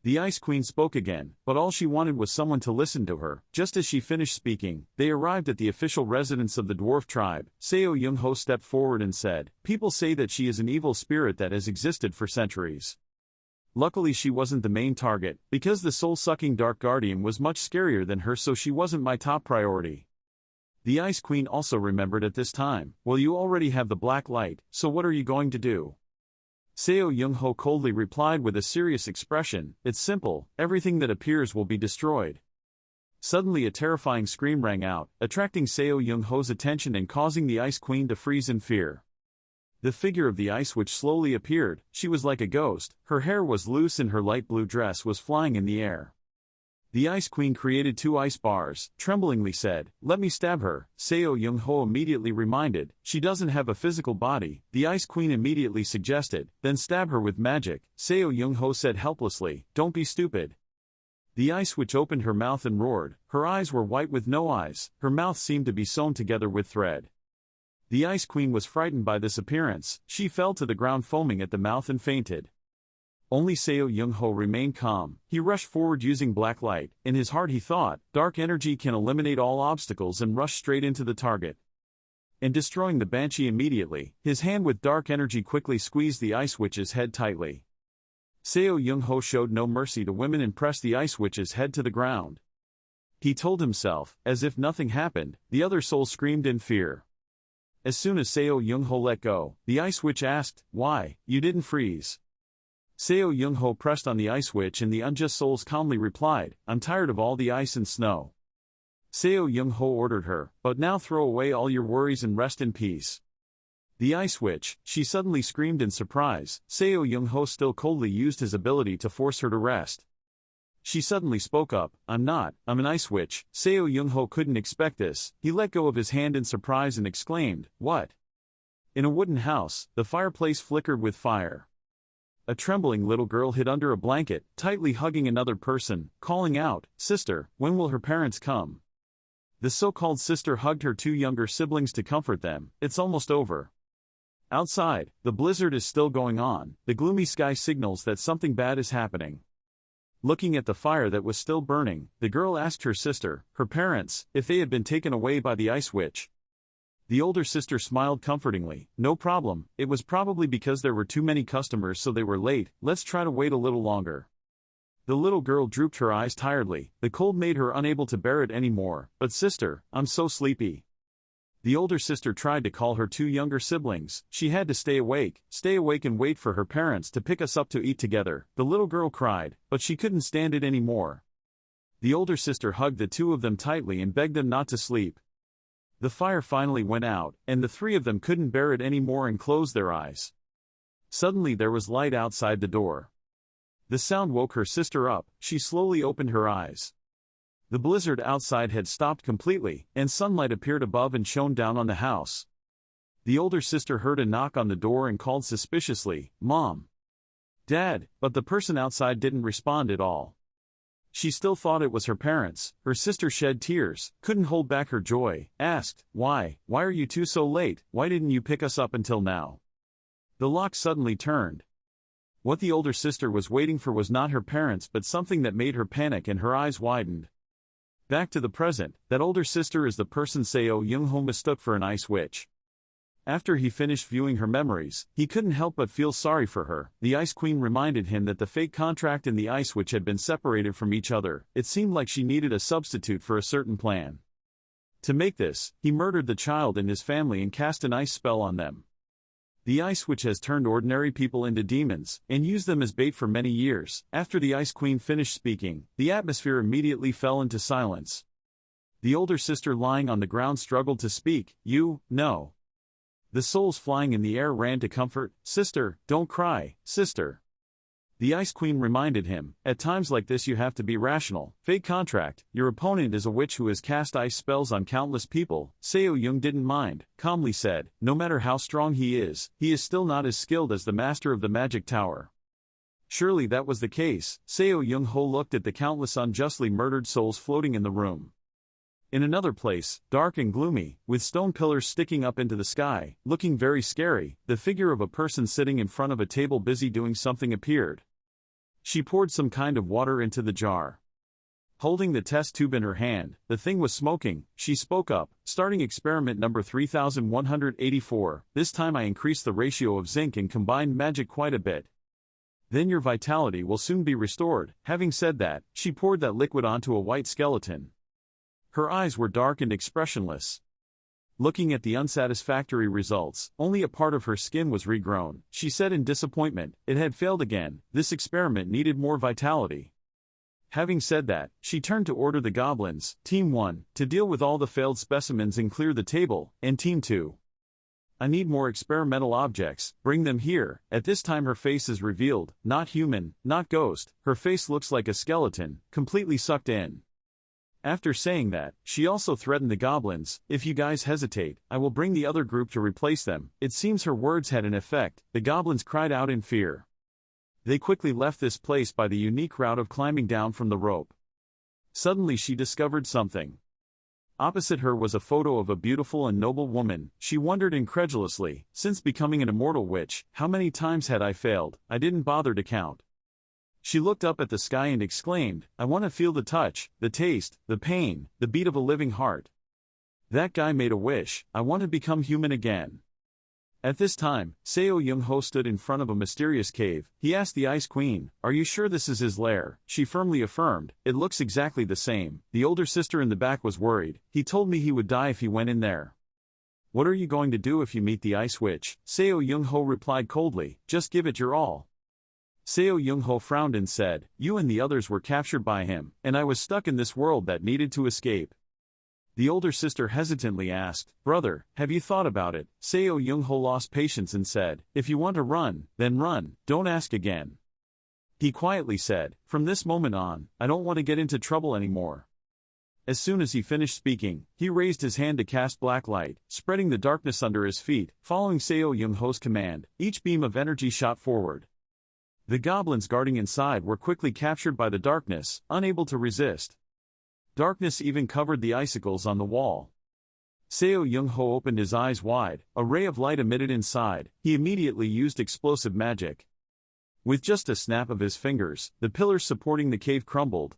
The Ice Queen spoke again, but all she wanted was someone to listen to her. Just as she finished speaking, they arrived at the official residence of the dwarf tribe. Seo Young-ho stepped forward and said, people say that she is an evil spirit that has existed for centuries. Luckily she wasn't the main target, because the soul-sucking Dark Guardian was much scarier than her, so she wasn't my top priority. The Ice Queen also remembered at this time, well, you already have the black light, so what are you going to do? Seo Young-ho coldly replied with a serious expression, "It's simple, everything that appears will be destroyed." Suddenly a terrifying scream rang out, attracting Seo Young-ho's attention and causing the Ice Queen to freeze in fear. The figure of the ice witch slowly appeared. She was like a ghost, her hair was loose and her light blue dress was flying in the air. The Ice Queen created 2 ice bars, tremblingly said, "Let me stab her." Seo Young-ho immediately reminded, "She doesn't have a physical body." The Ice Queen immediately suggested, "Then stab her with magic." Seo Young-ho said helplessly, "Don't be stupid." The ice witch opened her mouth and roared. Her eyes were white with no eyes, her mouth seemed to be sewn together with thread. The Ice Queen was frightened by this appearance. She fell to the ground foaming at the mouth and fainted. Only Seo Young-ho remained calm. He rushed forward using black light. In his heart he thought, dark energy can eliminate all obstacles, and rushed straight into the target. And destroying the banshee immediately, his hand with dark energy quickly squeezed the ice witch's head tightly. Seo Young-ho showed no mercy to women and pressed the ice witch's head to the ground. He told himself, as if nothing happened. The other souls screamed in fear. As soon as Seo Young-ho let go, the ice witch asked, "Why, you didn't freeze?" Seo Young-ho pressed on the ice witch and the unjust souls calmly replied, "I'm tired of all the ice and snow." Seo Young-ho ordered her, "But now throw away all your worries and rest in peace." The ice witch, she suddenly screamed in surprise. Seo Young-ho still coldly used his ability to force her to rest. She suddenly spoke up, I'm an ice witch." Seo Young-ho couldn't expect this. He let go of his hand in surprise and exclaimed, "What?" In a wooden house, the fireplace flickered with fire. A trembling little girl hid under a blanket, tightly hugging another person, calling out, "Sister, when will her parents come?" The so-called sister hugged her 2 younger siblings to comfort them. "It's almost over." Outside, the blizzard is still going on. The gloomy sky signals that something bad is happening. Looking at the fire that was still burning, the girl asked her sister, her parents, if they had been taken away by the ice witch. The older sister smiled comfortingly, "No problem, it was probably because there were too many customers so they were late. Let's try to wait a little longer." The little girl drooped her eyes tiredly. The cold made her unable to bear it anymore. "But sister, I'm so sleepy." The older sister tried to call her 2 younger siblings. She had to stay awake and wait for her parents to pick us up to eat together. The little girl cried, but she couldn't stand it anymore. The older sister hugged the 2 of them tightly and begged them not to sleep. The fire finally went out, and the 3 of them couldn't bear it anymore and closed their eyes. Suddenly there was light outside the door. The sound woke her sister up. She slowly opened her eyes. The blizzard outside had stopped completely, and sunlight appeared above and shone down on the house. The older sister heard a knock on the door and called suspiciously, "Mom." "Dad," but the person outside didn't respond at all. She still thought it was her parents. Her sister shed tears, couldn't hold back her joy, asked, Why are you 2 so late? Why didn't you pick us up until now?" The lock suddenly turned. What the older sister was waiting for was not her parents but something that made her panic, and her eyes widened. Back to the present, that older sister is the person Seo Young-ho mistook for an ice witch. After he finished viewing her memories, he couldn't help but feel sorry for her. The Ice Queen reminded him that the fake contract and the ice witch had been separated from each other. It seemed like she needed a substitute for a certain plan. To make this, he murdered the child and his family and cast an ice spell on them. The ice witch has turned ordinary people into demons, and used them as bait for many years. After the Ice Queen finished speaking, the atmosphere immediately fell into silence. The older sister lying on the ground struggled to speak. "You, no." The souls flying in the air ran to comfort. "Sister, don't cry, sister." The Ice Queen reminded him, "At times like this you have to be rational. Fake contract, your opponent is a witch who has cast ice spells on countless people." Seo Young didn't mind, calmly said, "No matter how strong he is still not as skilled as the master of the magic tower." Surely that was the case. Seo Young-ho looked at the countless unjustly murdered souls floating in the room. In another place, dark and gloomy, with stone pillars sticking up into the sky, looking very scary, the figure of a person sitting in front of a table busy doing something appeared. She poured some kind of water into the jar. Holding the test tube in her hand, the thing was smoking. She spoke up, "Starting experiment number 3184, this time I increased the ratio of zinc and combined magic quite a bit. Then your vitality will soon be restored." Having said that, she poured that liquid onto a white skeleton. Her eyes were dark and expressionless. Looking at the unsatisfactory results, only a part of her skin was regrown. She said in disappointment, it had failed again, this experiment needed more vitality. Having said that, she turned to order the goblins, Team 1, to deal with all the failed specimens and clear the table, and Team 2. I need more experimental objects, bring them here. At this time her face is revealed, not human, not ghost, her face looks like a skeleton, completely sucked in. After saying that, she also threatened the goblins, if you guys hesitate, I will bring the other group to replace them. It seems her words had an effect, the goblins cried out in fear. They quickly left this place by the unique route of climbing down from the rope. Suddenly she discovered something. Opposite her was a photo of a beautiful and noble woman. She wondered incredulously, since becoming an immortal witch, how many times had I failed? I didn't bother to count. She looked up at the sky and exclaimed, I want to feel the touch, the taste, the pain, the beat of a living heart. That guy made a wish, I want to become human again. At this time, Seo Young-ho stood in front of a mysterious cave. He asked the Ice Queen, are you sure this is his lair? She firmly affirmed, it looks exactly the same. The older sister in the back was worried. He told me he would die if he went in there. What are you going to do if you meet the Ice Witch? Seo Young-ho replied coldly, just give it your all. Seo Young-ho frowned and said, you and the others were captured by him, and I was stuck in this world that needed to escape. The older sister hesitantly asked, brother, have you thought about it? Seo Young-ho lost patience and said, if you want to run, then run, don't ask again. He quietly said, from this moment on, I don't want to get into trouble anymore. As soon as he finished speaking, he raised his hand to cast black light, spreading the darkness under his feet. Following Seo Young-ho's command, each beam of energy shot forward. The goblins guarding inside were quickly captured by the darkness, unable to resist. Darkness even covered the icicles on the wall. Seo Young-ho opened his eyes wide, a ray of light emitted inside. He immediately used explosive magic. With just a snap of his fingers, the pillars supporting the cave crumbled.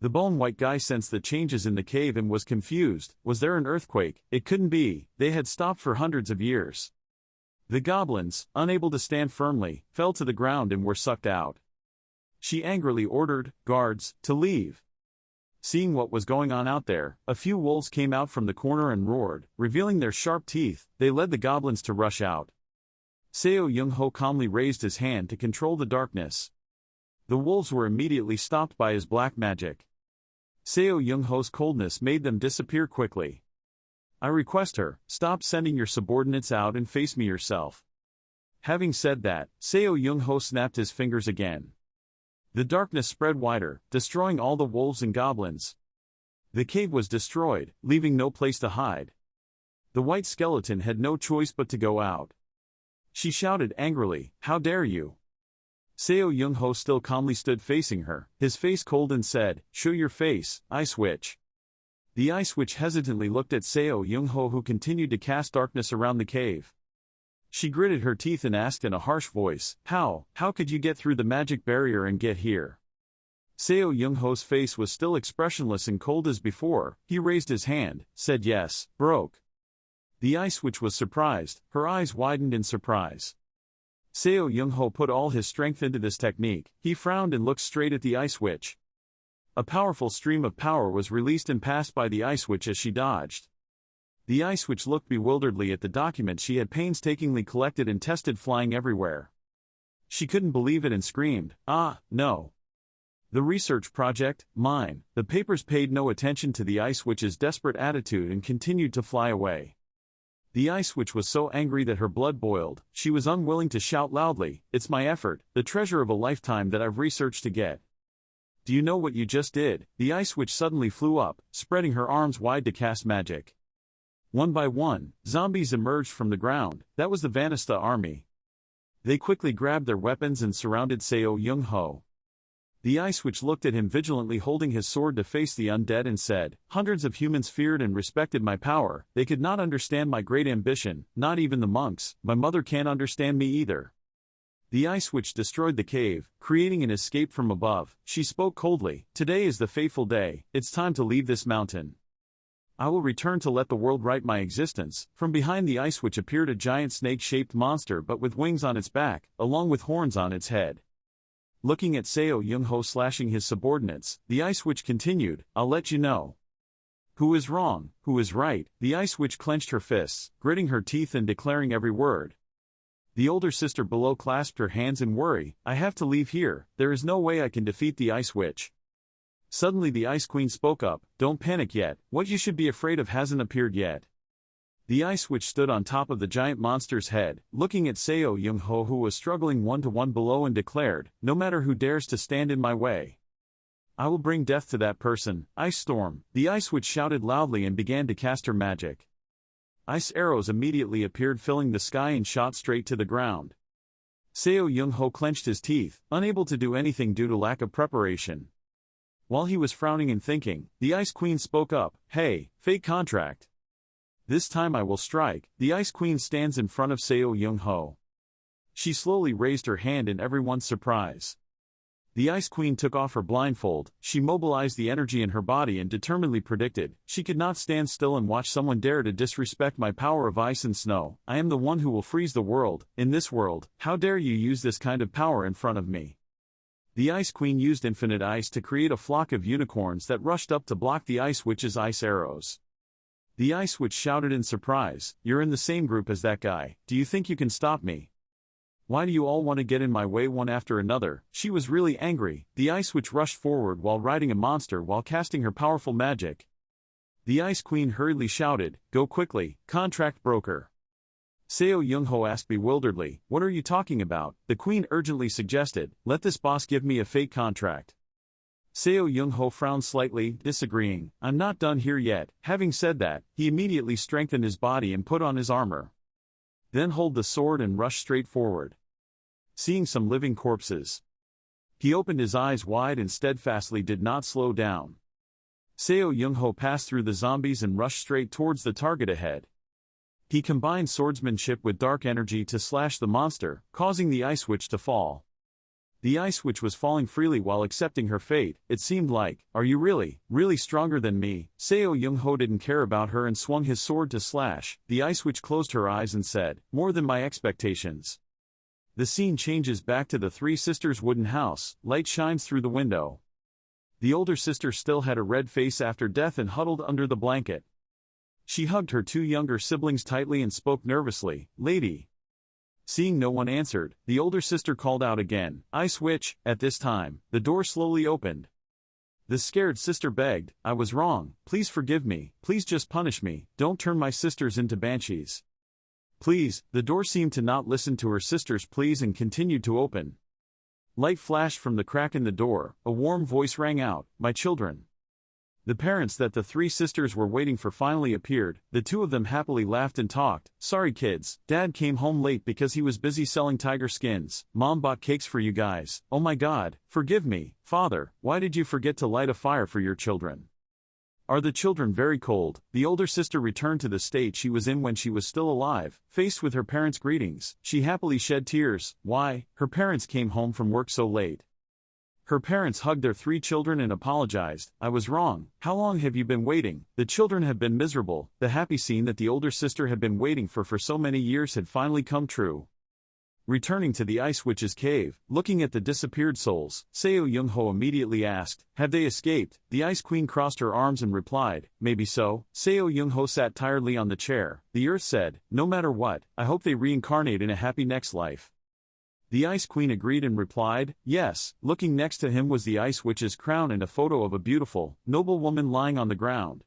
The bone-white guy sensed the changes in the cave and was confused. Was there an earthquake? It couldn't be, they had stopped for hundreds of years. The goblins, unable to stand firmly, fell to the ground and were sucked out. She angrily ordered guards to leave. Seeing what was going on out there, a few wolves came out from the corner and roared, revealing their sharp teeth. They led the goblins to rush out. Seo Young-ho calmly raised his hand to control the darkness. The wolves were immediately stopped by his black magic. Seo Young-ho's coldness made them disappear quickly. I request her, stop sending your subordinates out and face me yourself. Having said that, Seo Young-ho snapped his fingers again. The darkness spread wider, destroying all the wolves and goblins. The cave was destroyed, leaving no place to hide. The white skeleton had no choice but to go out. She shouted angrily, how dare you? Seo Young-ho still calmly stood facing her, his face cold and said, show your face, Ice Witch. The Ice Witch hesitantly looked at Seo Young-ho, who continued to cast darkness around the cave. She gritted her teeth and asked in a harsh voice, how could you get through the magic barrier and get here? Seo Young-ho's face was still expressionless and cold as before. He raised his hand, said yes, broke. The Ice Witch was surprised, her eyes widened in surprise. Seo Young-ho put all his strength into this technique. He frowned and looked straight at the Ice Witch. A powerful stream of power was released and passed by the Ice Witch as she dodged. The Ice Witch looked bewilderedly at the documents she had painstakingly collected and tested flying everywhere. She couldn't believe it and screamed, ah, no. The research project, mine. The papers paid no attention to the Ice Witch's desperate attitude and continued to fly away. The Ice Witch was so angry that her blood boiled. She was unwilling to shout loudly, it's my effort, the treasure of a lifetime that I've researched to get. Do you know what you just did? The Ice Witch suddenly flew up, spreading her arms wide to cast magic. One by one, zombies emerged from the ground. That was the Vanista army. They quickly grabbed their weapons and surrounded Seo Young-ho. The Ice Witch looked at him vigilantly, holding his sword to face the undead, and said, hundreds of humans feared and respected my power. They could not understand my great ambition, not even the monks. My mother can't understand me either. The Ice Witch destroyed the cave, creating an escape from above. She spoke coldly, today is the fateful day. It's time to leave this mountain. I will return to let the world right my existence. From behind the Ice Witch appeared a giant snake-shaped monster, but with wings on its back, along with horns on its head. Looking at Seo Young-ho slashing his subordinates, the Ice Witch continued, I'll let you know. Who is wrong, who is right? The ice witch clenched her fists, gritting her teeth and declaring every word. The older sister below clasped her hands in worry. I have to leave here, there is no way I can defeat the ice witch. Suddenly the Ice Queen spoke up, don't panic yet, what you should be afraid of hasn't appeared yet. The ice witch stood on top of the giant monster's head, looking at Seo Young-ho who was struggling one-to-one below and declared, no matter who dares to stand in my way, I will bring death to that person. Ice storm. The ice witch shouted loudly and began to cast her magic. Ice arrows immediately appeared filling the sky and shot straight to the ground. Seo Young-ho clenched his teeth, unable to do anything due to lack of preparation. While he was frowning and thinking, the Ice Queen spoke up, hey, fake contract. This time I will strike. The Ice Queen stands in front of Seo Young-ho. She slowly raised her hand in everyone's surprise. The Ice Queen took off her blindfold, she mobilized the energy in her body and determinedly predicted, she could not stand still and watch someone dare to disrespect my power of ice and snow. I am the one who will freeze the world, in this world, how dare you use this kind of power in front of me? The Ice Queen used infinite ice to create a flock of unicorns that rushed up to block the Ice Witch's ice arrows. The Ice Witch shouted in surprise, you're in the same group as that guy, do you think you can stop me? Why do you all want to get in my way one after another? She was really angry. The Ice Witch rushed forward while riding a monster while casting her powerful magic. The Ice Queen hurriedly shouted, go quickly, contract broker. Seo Young-ho asked bewilderedly, what are you talking about? The Queen urgently suggested, let this boss give me a fake contract. Seo Young-ho frowned slightly, disagreeing, I'm not done here yet. Having said that, he immediately strengthened his body and put on his armor. Then hold the sword and rush straight forward. Seeing some living corpses, he opened his eyes wide and steadfastly did not slow down. Seo Young-ho passed through the zombies and rushed straight towards the target ahead. He combined swordsmanship with dark energy to slash the monster, causing the Ice Witch to fall. The Ice Witch was falling freely while accepting her fate. It seemed like, are you really stronger than me? Seo Young-ho didn't care about her and swung his sword to slash. The Ice Witch closed her eyes and said, more than my expectations. The scene changes back to the three sisters' wooden house. Light shines through the window. The older sister still had a red face after death and huddled under the blanket. She hugged her two younger siblings tightly and spoke nervously, lady. Seeing no one answered, the older sister called out again, Ice Witch. At this time, the door slowly opened. The scared sister begged, I was wrong, please forgive me, please just punish me, don't turn my sisters into banshees. Please. The door seemed to not listen to her sister's pleas and continued to open. Light flashed from the crack in the door, a warm voice rang out, my children. The parents that the three sisters were waiting for finally appeared. The two of them happily laughed and talked. Sorry kids, Dad came home late because he was busy selling tiger skins. Mom bought cakes for you guys. Oh my God, forgive me, Father, why did you forget to light a fire for your children? Are the children very cold? The older sister returned to the state she was in when she was still alive. Faced with her parents' greetings, she happily shed tears. Why? Her parents came home from work so late. Her parents hugged their three children and apologized. I was wrong. How long have you been waiting? The children have been miserable. The happy scene that the older sister had been waiting for so many years had finally come true. Returning to the Ice Witch's cave, looking at the disappeared souls, Seo Young-ho immediately asked, have they escaped? The Ice Queen crossed her arms and replied, maybe so. Seo Young-ho sat tiredly on the chair. The earth said, no matter what, I hope they reincarnate in a happy next life. The Ice Queen agreed and replied, yes. Looking next to him was the Ice Witch's crown and a photo of a beautiful, noble woman lying on the ground.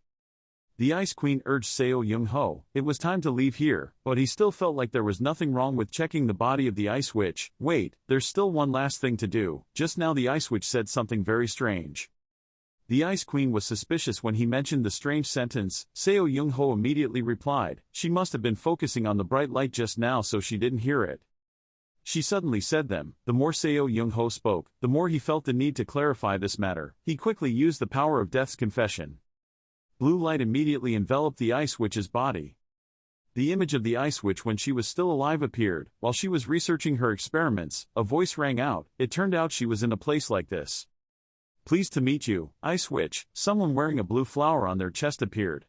The Ice Queen urged Seo Young-ho, it was time to leave here, but he still felt like there was nothing wrong with checking the body of the Ice Witch. Wait, there's still one last thing to do. Just now the Ice Witch said something very strange. The Ice Queen was suspicious when he mentioned the strange sentence. Seo Young-ho immediately replied, she must have been focusing on the bright light just now so she didn't hear it. She suddenly said them. The more Seo Young-ho spoke, the more he felt the need to clarify this matter. He quickly used the power of death's confession. Blue light immediately enveloped the Ice Witch's body. The image of the Ice Witch when she was still alive appeared. While she was researching her experiments, a voice rang out. It turned out she was in a place like this. Pleased to meet you, Ice Witch. Someone wearing a blue flower on their chest appeared.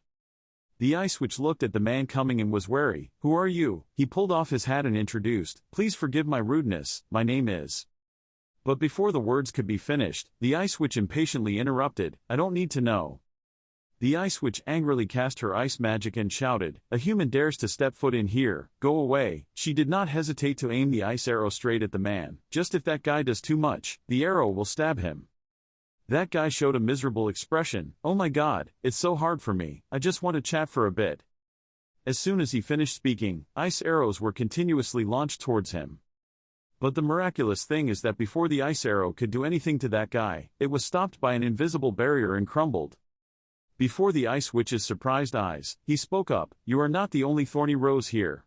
The Ice Witch looked at the man coming and was wary. Who are you? He pulled off his hat and introduced. Please forgive my rudeness, my name is. But before the words could be finished, the Ice Witch impatiently interrupted. I don't need to know. The Ice Witch angrily cast her ice magic and shouted, "A human dares to step foot in here, go away." She did not hesitate to aim the ice arrow straight at the man. "Just if that guy does too much, the arrow will stab him." That guy showed a miserable expression. "Oh my god, it's so hard for me, I just want to chat for a bit." As soon as he finished speaking, ice arrows were continuously launched towards him. But the miraculous thing is that before the ice arrow could do anything to that guy, it was stopped by an invisible barrier and crumbled. Before the Ice Witch's surprised eyes, he spoke up, "You are not the only thorny rose here."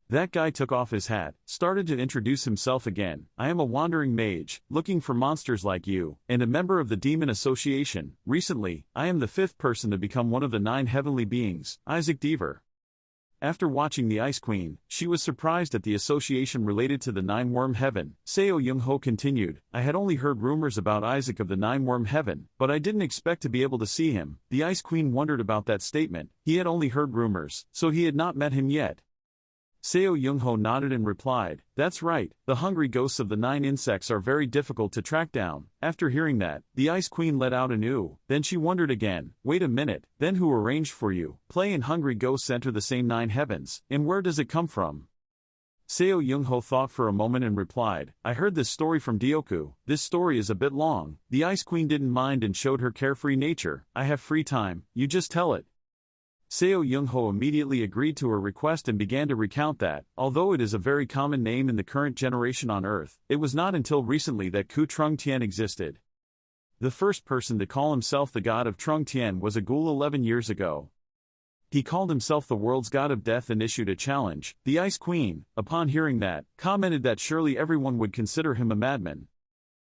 That guy took off his hat, started to introduce himself again. "I am a wandering mage, looking for monsters like you, and a member of the Demon Association. Recently, I am the 5th person to become one of the 9 heavenly beings, Isaac Deaver." After watching the Ice Queen, she was surprised at the association related to the 9-worm heaven. Seo Young-ho continued, "I had only heard rumors about Isaac of the 9-worm heaven, but I didn't expect to be able to see him." The Ice Queen wondered about that statement. He had only heard rumors, so he had not met him yet. Seo Young-ho nodded and replied, "That's right, the hungry ghosts of the 9 insects are very difficult to track down." After hearing that, the Ice Queen let out an ooh, then she wondered again, "Wait a minute, then who arranged for you? Play and hungry ghosts enter the same 9 heavens, and where does it come from?" Seo Young-ho thought for a moment and replied, "I heard this story from Dioku. This story is a bit long." The Ice Queen didn't mind and showed her carefree nature. "I have free time, you just tell it." Seo Young-ho immediately agreed to her request and began to recount that, although it is a very common name in the current generation on Earth, it was not until recently that Ku Trung Tien existed. The first person to call himself the god of Trung Tien was a ghoul 11 years ago. He called himself the world's god of death and issued a challenge. The Ice Queen, upon hearing that, commented that surely everyone would consider him a madman.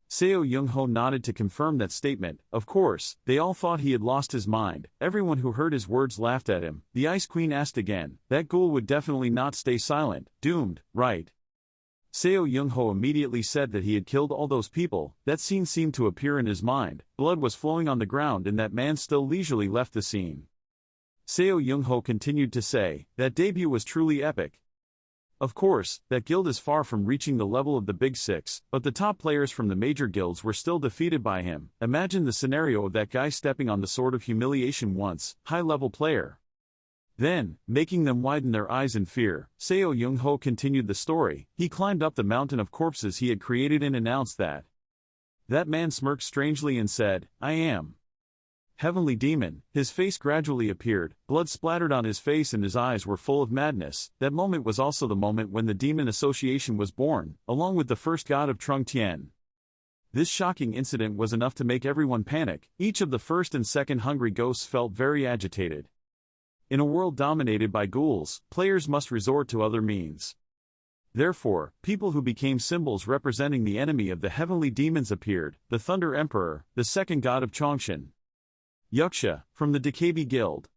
Seo Young-ho nodded to confirm that statement. Of course, they all thought he had lost his mind. Everyone who heard his words laughed at him. The Ice Queen asked again, "That ghoul would definitely not stay silent. Doomed, right?" Seo Young-ho immediately said that he had killed all those people. That scene seemed to appear in his mind. Blood was flowing on the ground and that man still leisurely left the scene. Seo Young-ho continued to say, "That debut was truly epic. Of course, that guild is far from reaching the level of the Big Six, but the top players from the major guilds were still defeated by him. Imagine the scenario of that guy stepping on the sword of humiliation once, high-level player. Then, making them widen their eyes in fear, Seo Young-ho continued the story. He climbed up the mountain of corpses he had created and announced that. That man smirked strangely and said, 'I am Heavenly Demon.' His face gradually appeared, blood splattered on his face and his eyes were full of madness. That moment was also the moment when the Demon Association was born, along with the first god of Trung Tien. This shocking incident was enough to make everyone panic. Each of the first and second hungry ghosts felt very agitated. In a world dominated by ghouls, players must resort to other means. Therefore, people who became symbols representing the enemy of the heavenly demons appeared: the Thunder Emperor, the second god of Chongshan, Yuksha, from the Dakabi Guild,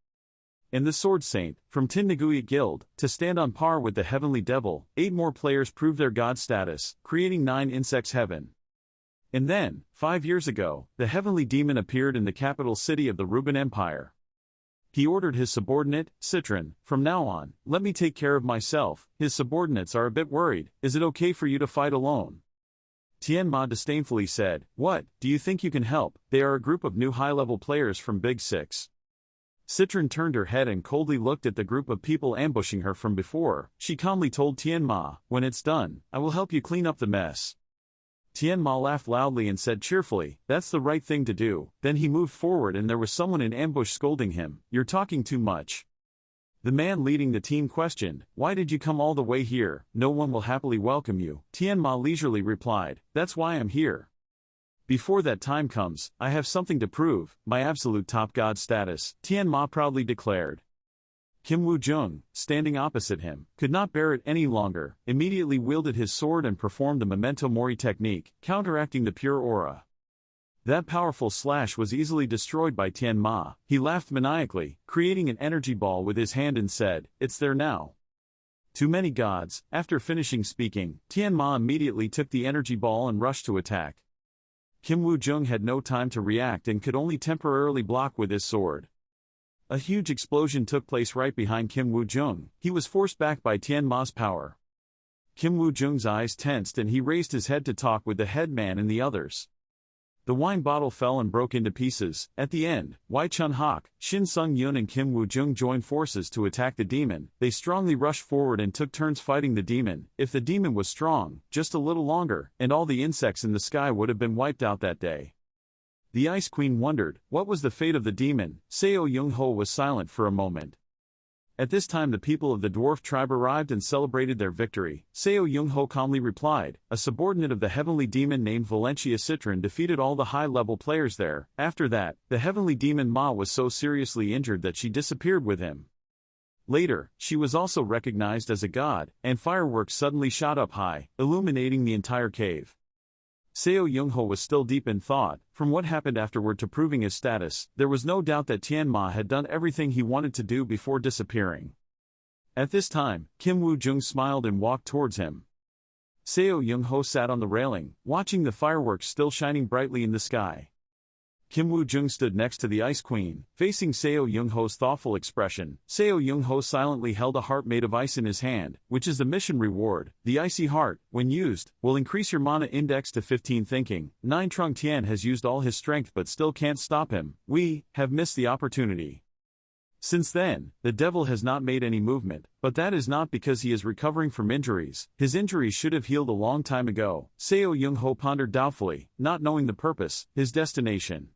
and the Sword Saint, from Tinnaguya Guild. To stand on par with the Heavenly Devil, 8 more players proved their god status, creating 9 Insects Heaven. And then, 5 years ago, the Heavenly Demon appeared in the capital city of the Ruben Empire. He ordered his subordinate, Citron, "From now on, let me take care of myself." His subordinates are a bit worried. "Is it okay for you to fight alone?" Tien Ma disdainfully said, "What, do you think you can help? They are a group of new high-level players from Big Six." Citron turned her head and coldly looked at the group of people ambushing her from before. She calmly told Tien Ma, "When it's done, I will help you clean up the mess." Tien Ma laughed loudly and said cheerfully, "That's the right thing to do." Then he moved forward and there was someone in ambush scolding him, "You're talking too much." The man leading the team questioned, "Why did you come all the way here? No one will happily welcome you." Tien Ma leisurely replied, "That's why I'm here. Before that time comes, I have something to prove, my absolute top god status," Tien Ma proudly declared. Kim Woo-jung, standing opposite him, could not bear it any longer, immediately wielded his sword and performed the Memento Mori technique, counteracting the pure aura. That powerful slash was easily destroyed by Tien Ma. He laughed maniacally, creating an energy ball with his hand and said, "It's there now." Too many gods. After finishing speaking, Tien Ma immediately took the energy ball and rushed to attack. Kim Woo-jung had no time to react and could only temporarily block with his sword. A huge explosion took place right behind Kim Woo-jung. He was forced back by Tien Ma's power. Kim Woo-jung's eyes tensed and he raised his head to talk with the headman and the others. The wine bottle fell and broke into pieces. At the end, Wei Chun-hak, Shin Sung-yoon and Kim Woo-jung joined forces to attack the demon. They strongly rushed forward and took turns fighting the demon. If the demon was strong, just a little longer, and all the insects in the sky would have been wiped out that day. The Ice Queen wondered, what was the fate of the demon? Seo Young-ho was silent for a moment. At this time the people of the dwarf tribe arrived and celebrated their victory. Seo Young-ho calmly replied, a subordinate of the heavenly demon named Valentia Citron defeated all the high-level players there. After that, the heavenly demon Ma was so seriously injured that she disappeared with him. Later, she was also recognized as a god, and fireworks suddenly shot up high, illuminating the entire cave. Seo Young-ho was still deep in thought. From what happened afterward to proving his status, there was no doubt that Tian Ma had done everything he wanted to do before disappearing. At this time, Kim Woo-jung smiled and walked towards him. Seo Young-ho sat on the railing, watching the fireworks still shining brightly in the sky. Kim Woo-jung stood next to the Ice Queen, facing Seo Young-ho's thoughtful expression. Seo Young-ho silently held a heart made of ice in his hand, which is the mission reward. The icy heart, when used, will increase your mana index to 15 thinking. 9 Trung Tian has used all his strength but still can't stop him. We have missed the opportunity. Since then, the devil has not made any movement, but that is not because he is recovering from injuries. His injuries should have healed a long time ago. Seo Young-ho pondered doubtfully, not knowing the purpose, his destination.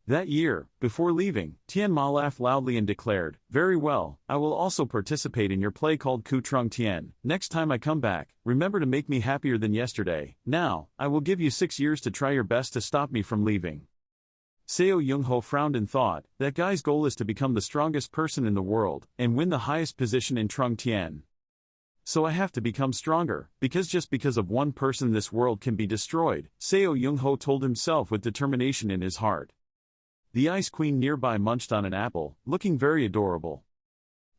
That year, before leaving, Tian Ma laughed loudly and declared, very well, I will also participate in your play called Ku Trung Tien. Next time I come back, remember to make me happier than yesterday. Now, I will give you 6 years to try your best to stop me from leaving. Seo Young-ho frowned and thought, that guy's goal is to become the strongest person in the world, and win the highest position in Trung Tien. So I have to become stronger, because just because of one person this world can be destroyed, Seo Young-ho told himself with determination in his heart. The Ice Queen nearby munched on an apple, looking very adorable.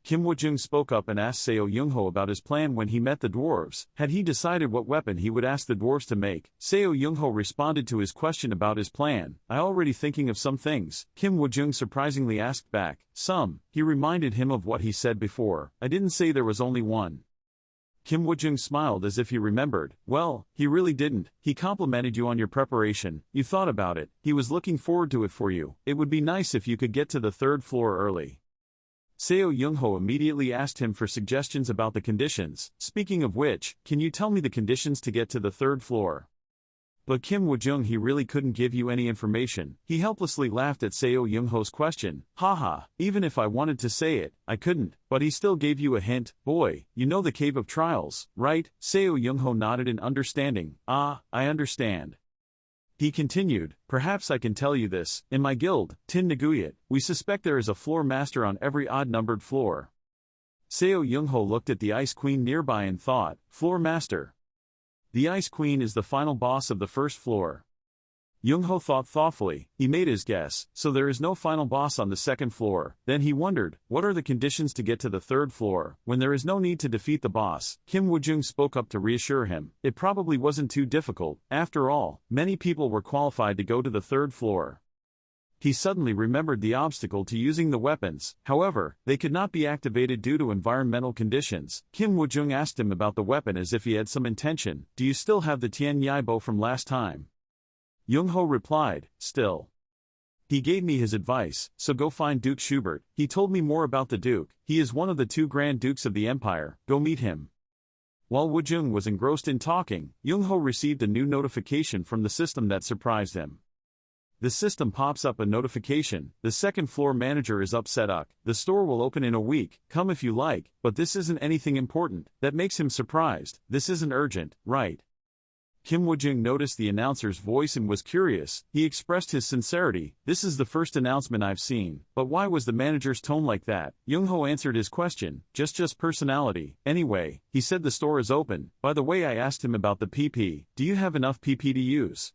Kim Woo-jung spoke up and asked Seo Young-ho about his plan when he met the dwarves. Had he decided what weapon he would ask the dwarves to make? Seo Young-ho responded to his question about his plan. I already thinking of some things. Kim Woo-jung surprisingly asked back. Some. He reminded him of what he said before. I didn't say there was only one. Kim Woo-jung smiled as if he remembered. Well, he really didn't. He complimented you on your preparation. You thought about it. He was looking forward to it for you. It would be nice if you could get to the 3rd floor early. Seo Young-ho immediately asked him for suggestions about the conditions. Speaking of which, can you tell me the conditions to get to the 3rd floor? But Kim Woo-jung he really couldn't give you any information. He helplessly laughed at Seo Young-ho's question. Haha, even if I wanted to say it, I couldn't, but he still gave you a hint. Boy, you know the Cave of Trials, right? Seo Young-ho nodded in understanding. Ah, I understand. He continued, perhaps I can tell you this. In my guild, Tin Naguyat, we suspect there is a floor master on every odd-numbered floor. Seo Young-ho looked at the Ice Queen nearby and thought, floor master. The Ice Queen is the final boss of the 1st floor. Young-ho thought thoughtfully. He made his guess, so there is no final boss on the 2nd floor. Then he wondered, what are the conditions to get to the 3rd floor, when there is no need to defeat the boss? Kim Woo-jung spoke up to reassure him. It probably wasn't too difficult. After all, many people were qualified to go to the 3rd floor. He suddenly remembered the obstacle to using the weapons. However, they could not be activated due to environmental conditions. Kim Woo-jung asked him about the weapon as if he had some intention. Do you still have the Tian Yai bow from last time? Young-ho replied, still. He gave me his advice, so go find Duke Schubert. He told me more about the Duke. He is one of the 2 Grand Dukes of the Empire. Go meet him. While Woo-jung was engrossed in talking, Young-ho received a new notification from the system that surprised him. The system pops up a notification. The 2nd floor manager is upset. The store will open in a week. Come if you like, but this isn't anything important. That makes him surprised. This isn't urgent, right? Kim Woo-jung noticed the announcer's voice and was curious. He expressed his sincerity. This is the first announcement I've seen. But why was the manager's tone like that? Young-ho answered his question. Just personality. Anyway, he said the store is open. By the way, I asked him about the PP. Do you have enough PP to use?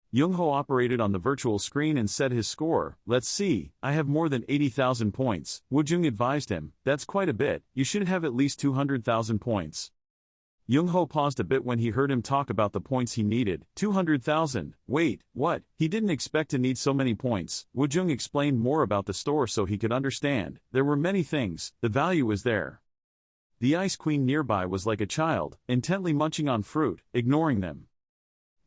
Young-ho operated on the virtual screen and said his score. Let's see, I have more than 80,000 points. Woo-jung advised him. That's quite a bit. You should have at least 200,000 points. Young-ho paused a bit when he heard him talk about the points he needed. 200,000. Wait, what? He didn't expect to need so many points. Woo-jung explained more about the store so he could understand. There were many things. The value was there. The Ice Queen nearby was like a child, intently munching on fruit, ignoring them.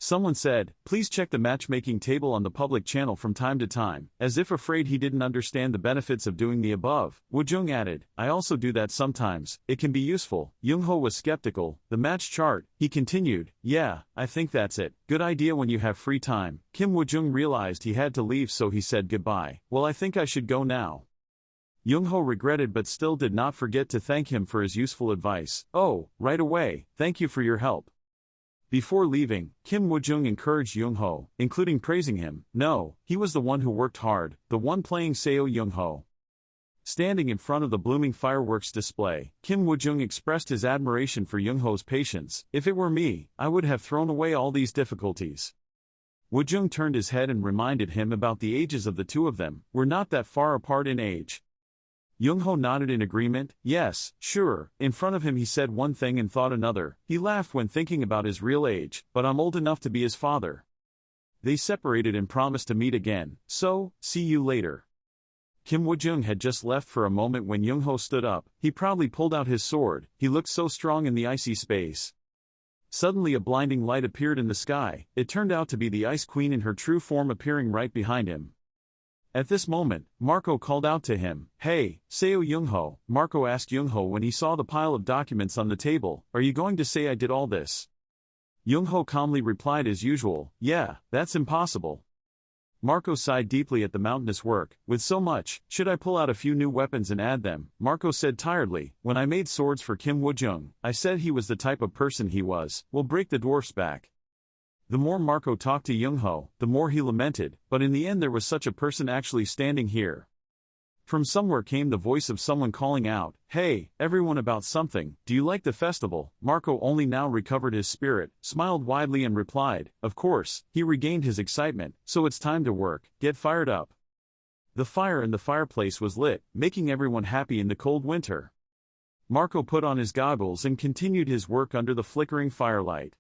Someone said, please check the matchmaking table on the public channel from time to time, as if afraid he didn't understand the benefits of doing the above. Woo-jung added, I also do that sometimes, it can be useful. Young-ho was skeptical. The match chart, he continued, yeah, I think that's it. Good idea when you have free time. Kim Woo-jung realized he had to leave, so he said goodbye. Well, I think I should go now. Young-ho regretted but still did not forget to thank him for his useful advice. Oh, right away, thank you for your help. Before leaving, Kim Woo-jung encouraged Young-ho, including praising him. No, he was the one who worked hard, the one playing Seo Young-ho. Standing in front of the blooming fireworks display, Kim Woo-jung expressed his admiration for Young-ho's patience. If it were me, I would have thrown away all these difficulties. Woo-jung turned his head and reminded him about the ages of the two of them, were not that far apart in age. Young-ho nodded in agreement. Yes, sure. In front of him he said one thing and thought another. He laughed when thinking about his real age, but I'm old enough to be his father. They separated and promised to meet again, so, see you later. Kim Woo-jung had just left for a moment when Young-ho stood up. He proudly pulled out his sword. He looked so strong in the icy space. Suddenly a blinding light appeared in the sky. It turned out to be the Ice Queen in her true form appearing right behind him. At this moment, Marco called out to him, Hey, Seo Young-ho. Marco asked Young-ho when he saw the pile of documents on the table, Are you going to say I did all this? Young-ho calmly replied as usual, Yeah, that's impossible. Marco sighed deeply at the mountainous work. With so much, should I pull out a few new weapons and add them? Marco said tiredly, When I made swords for Kim Woo-jung, I said he was the type of person he was, will break the dwarf's back. The more Marco talked to Young-ho, the more he lamented, but in the end there was such a person actually standing here. From somewhere came the voice of someone calling out, Hey, everyone about something, do you like the festival? Marco only now recovered his spirit, smiled widely and replied, Of course. He regained his excitement, so it's time to work, get fired up. The fire in the fireplace was lit, making everyone happy in the cold winter. Marco put on his goggles and continued his work under the flickering firelight.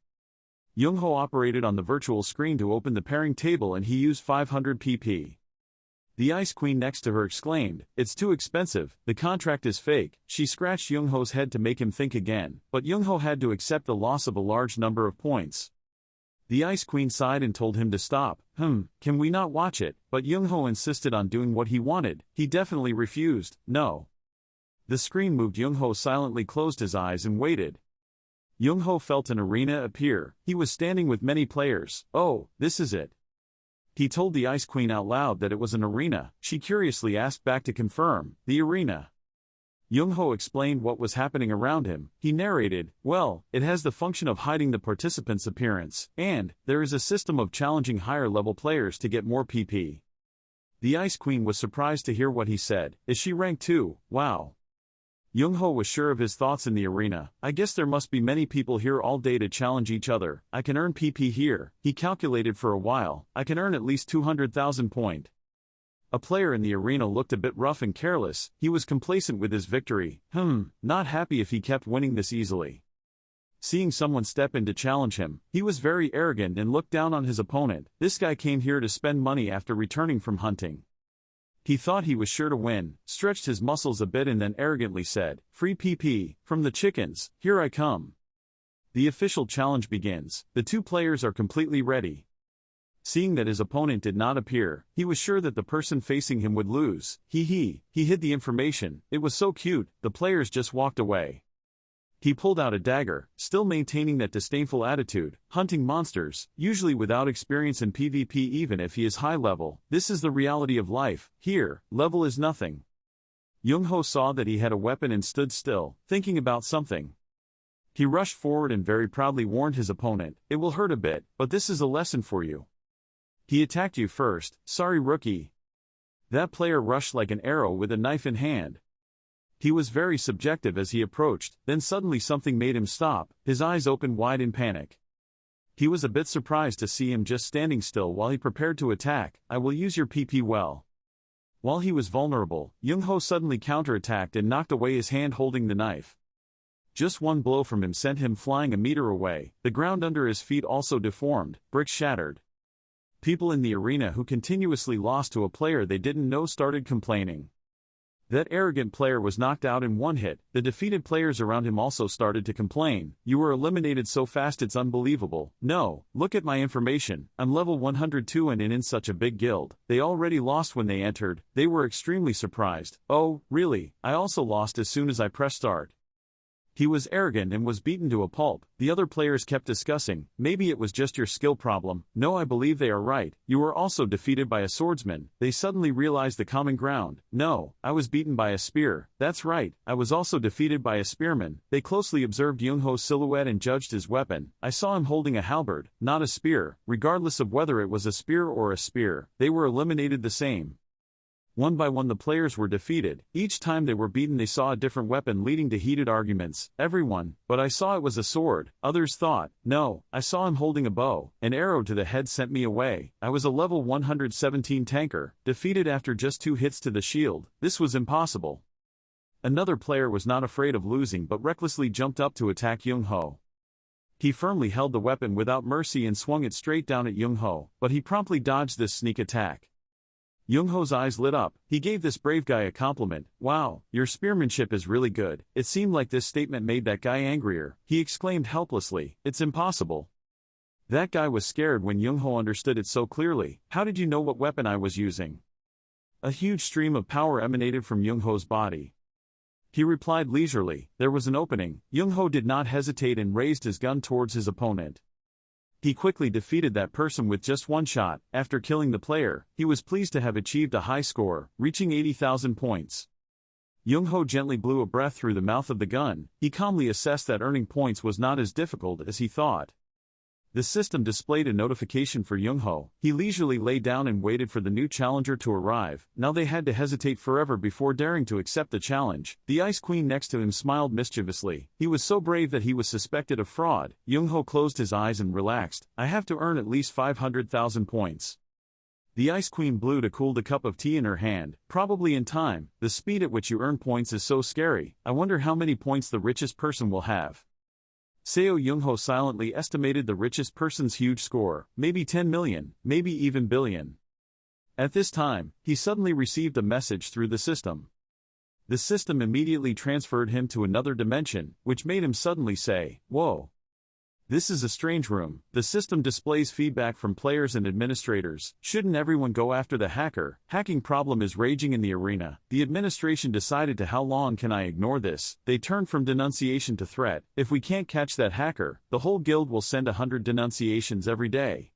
Young-ho operated on the virtual screen to open the pairing table and he used 500 pp. The Ice Queen next to her exclaimed, It's too expensive, the contract is fake. She scratched Young-ho's head to make him think again, but Young-ho had to accept the loss of a large number of points. The Ice Queen sighed and told him to stop. Can we not watch it? But Young-ho insisted on doing what he wanted. He definitely refused. No. The screen moved. Young-ho silently closed his eyes and waited. Young-ho felt an arena appear. He was standing with many players. Oh, this is it. He told the Ice Queen out loud that it was an arena. She curiously asked back to confirm. The arena. Young-ho explained what was happening around him. He narrated, Well, it has the function of hiding the participant's appearance, and there is a system of challenging higher-level players to get more PP. The Ice Queen was surprised to hear what he said. Is she ranked 2? Wow. Young-ho was sure of his thoughts in the arena. I guess there must be many people here all day to challenge each other. I can earn PP here. He calculated for a while. I can earn at least 200,000 point. A player in the arena looked a bit rough and careless. He was complacent with his victory. Not happy if he kept winning this easily. Seeing someone step in to challenge him, he was very arrogant and looked down on his opponent. This guy came here to spend money after returning from hunting. He thought he was sure to win, stretched his muscles a bit and then arrogantly said, Free PP, from the chickens, here I come. The official challenge begins. The two players are completely ready. Seeing that his opponent did not appear, he was sure that the person facing him would lose. He hid the information. It was so cute, the players just walked away. He pulled out a dagger, still maintaining that disdainful attitude, hunting monsters, usually without experience in PvP even if he is high level. This is the reality of life. Here, level is nothing. Young-ho saw that he had a weapon and stood still, thinking about something. He rushed forward and very proudly warned his opponent, It will hurt a bit, but this is a lesson for you. He attacked you first, sorry rookie. That player rushed like an arrow with a knife in hand. He was very subjective as he approached, then suddenly something made him stop, his eyes opened wide in panic. He was a bit surprised to see him just standing still while he prepared to attack. I will use your PP well. While he was vulnerable, Young-ho suddenly counterattacked and knocked away his hand holding the knife. Just one blow from him sent him flying a meter away, the ground under his feet also deformed, bricks shattered. People in the arena who continuously lost to a player they didn't know started complaining. That arrogant player was knocked out in one hit. The defeated players around him also started to complain. You were eliminated so fast it's unbelievable. No, look at my information. I'm level 102 and in such a big guild. They already lost when they entered. They were extremely surprised. Oh, really? I also lost as soon as I pressed start. He was arrogant and was beaten to a pulp. The other players kept discussing, maybe it was just your skill problem. No, I believe they are right. You were also defeated by a swordsman. They suddenly realized the common ground. No, I was beaten by a spear. That's right, I was also defeated by a spearman. They closely observed Young-ho's silhouette and judged his weapon. I saw him holding a halberd, not a spear. Regardless of whether it was a spear or a spear, they were eliminated the same. One by one the players were defeated. Each time they were beaten they saw a different weapon leading to heated arguments. Everyone, but I saw it was a sword. Others thought, no, I saw him holding a bow. An arrow to the head sent me away. I was a level 117 tanker, defeated after just 2 hits to the shield. This was impossible. Another player was not afraid of losing but recklessly jumped up to attack Young-ho. He firmly held the weapon without mercy and swung it straight down at Young-ho, but he promptly dodged this sneak attack. Young-ho's eyes lit up. He gave this brave guy a compliment. Wow, your spearmanship is really good. It seemed like this statement made that guy angrier. He exclaimed helplessly, it's impossible. That guy was scared when Young-ho understood it so clearly. How did you know what weapon I was using? A huge stream of power emanated from Young-ho's body. He replied leisurely, there was an opening. Young-ho did not hesitate and raised his gun towards his opponent. He quickly defeated that person with just one shot. After killing the player, he was pleased to have achieved a high score, reaching 80,000 points. Young-ho gently blew a breath through the mouth of the gun. He calmly assessed that earning points was not as difficult as he thought. The system displayed a notification for Young-ho. He leisurely lay down and waited for the new challenger to arrive. Now they had to hesitate forever before daring to accept the challenge. The Ice Queen next to him smiled mischievously. He was so brave that he was suspected of fraud. Young-ho closed his eyes and relaxed. I have to earn at least 500,000 points. The Ice Queen blew to cool the cup of tea in her hand. Probably in time. The speed at which you earn points is so scary. I wonder how many points the richest person will have. Seo Young-ho silently estimated the richest person's huge score, maybe 10 million, maybe even billion. At this time, he suddenly received a message through the system. The system immediately transferred him to another dimension, which made him suddenly say, whoa. This is a strange room. The system displays feedback from players and administrators. Shouldn't everyone go after the hacker? Hacking problem is raging in the arena. The administration decided to how long can I ignore this? They turned from denunciation to threat. If we can't catch that hacker, the whole guild will send 100 denunciations every day.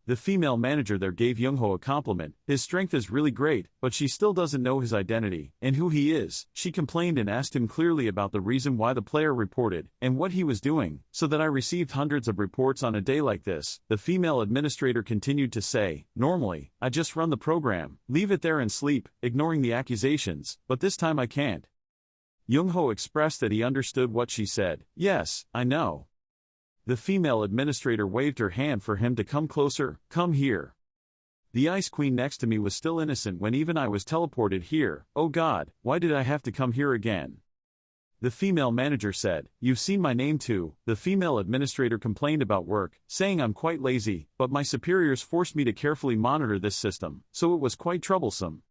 The female manager there gave Young-ho a compliment. His strength is really great, but she still doesn't know his identity and who he is. She complained and asked him clearly about the reason why the player reported and what he was doing, so that I received hundreds of reports on a day like this. The female administrator continued to say, normally, I just run the program, leave it there and sleep, ignoring the accusations, but this time I can't. Young-ho expressed that he understood what she said. Yes, I know. The female administrator waved her hand for him to come closer. Come here. The Ice Queen next to me was still innocent when even I was teleported here. Oh God, why did I have to come here again? The female manager said, you've seen my name too. The female administrator complained about work, saying I'm quite lazy, but my superiors forced me to carefully monitor this system, so it was quite troublesome.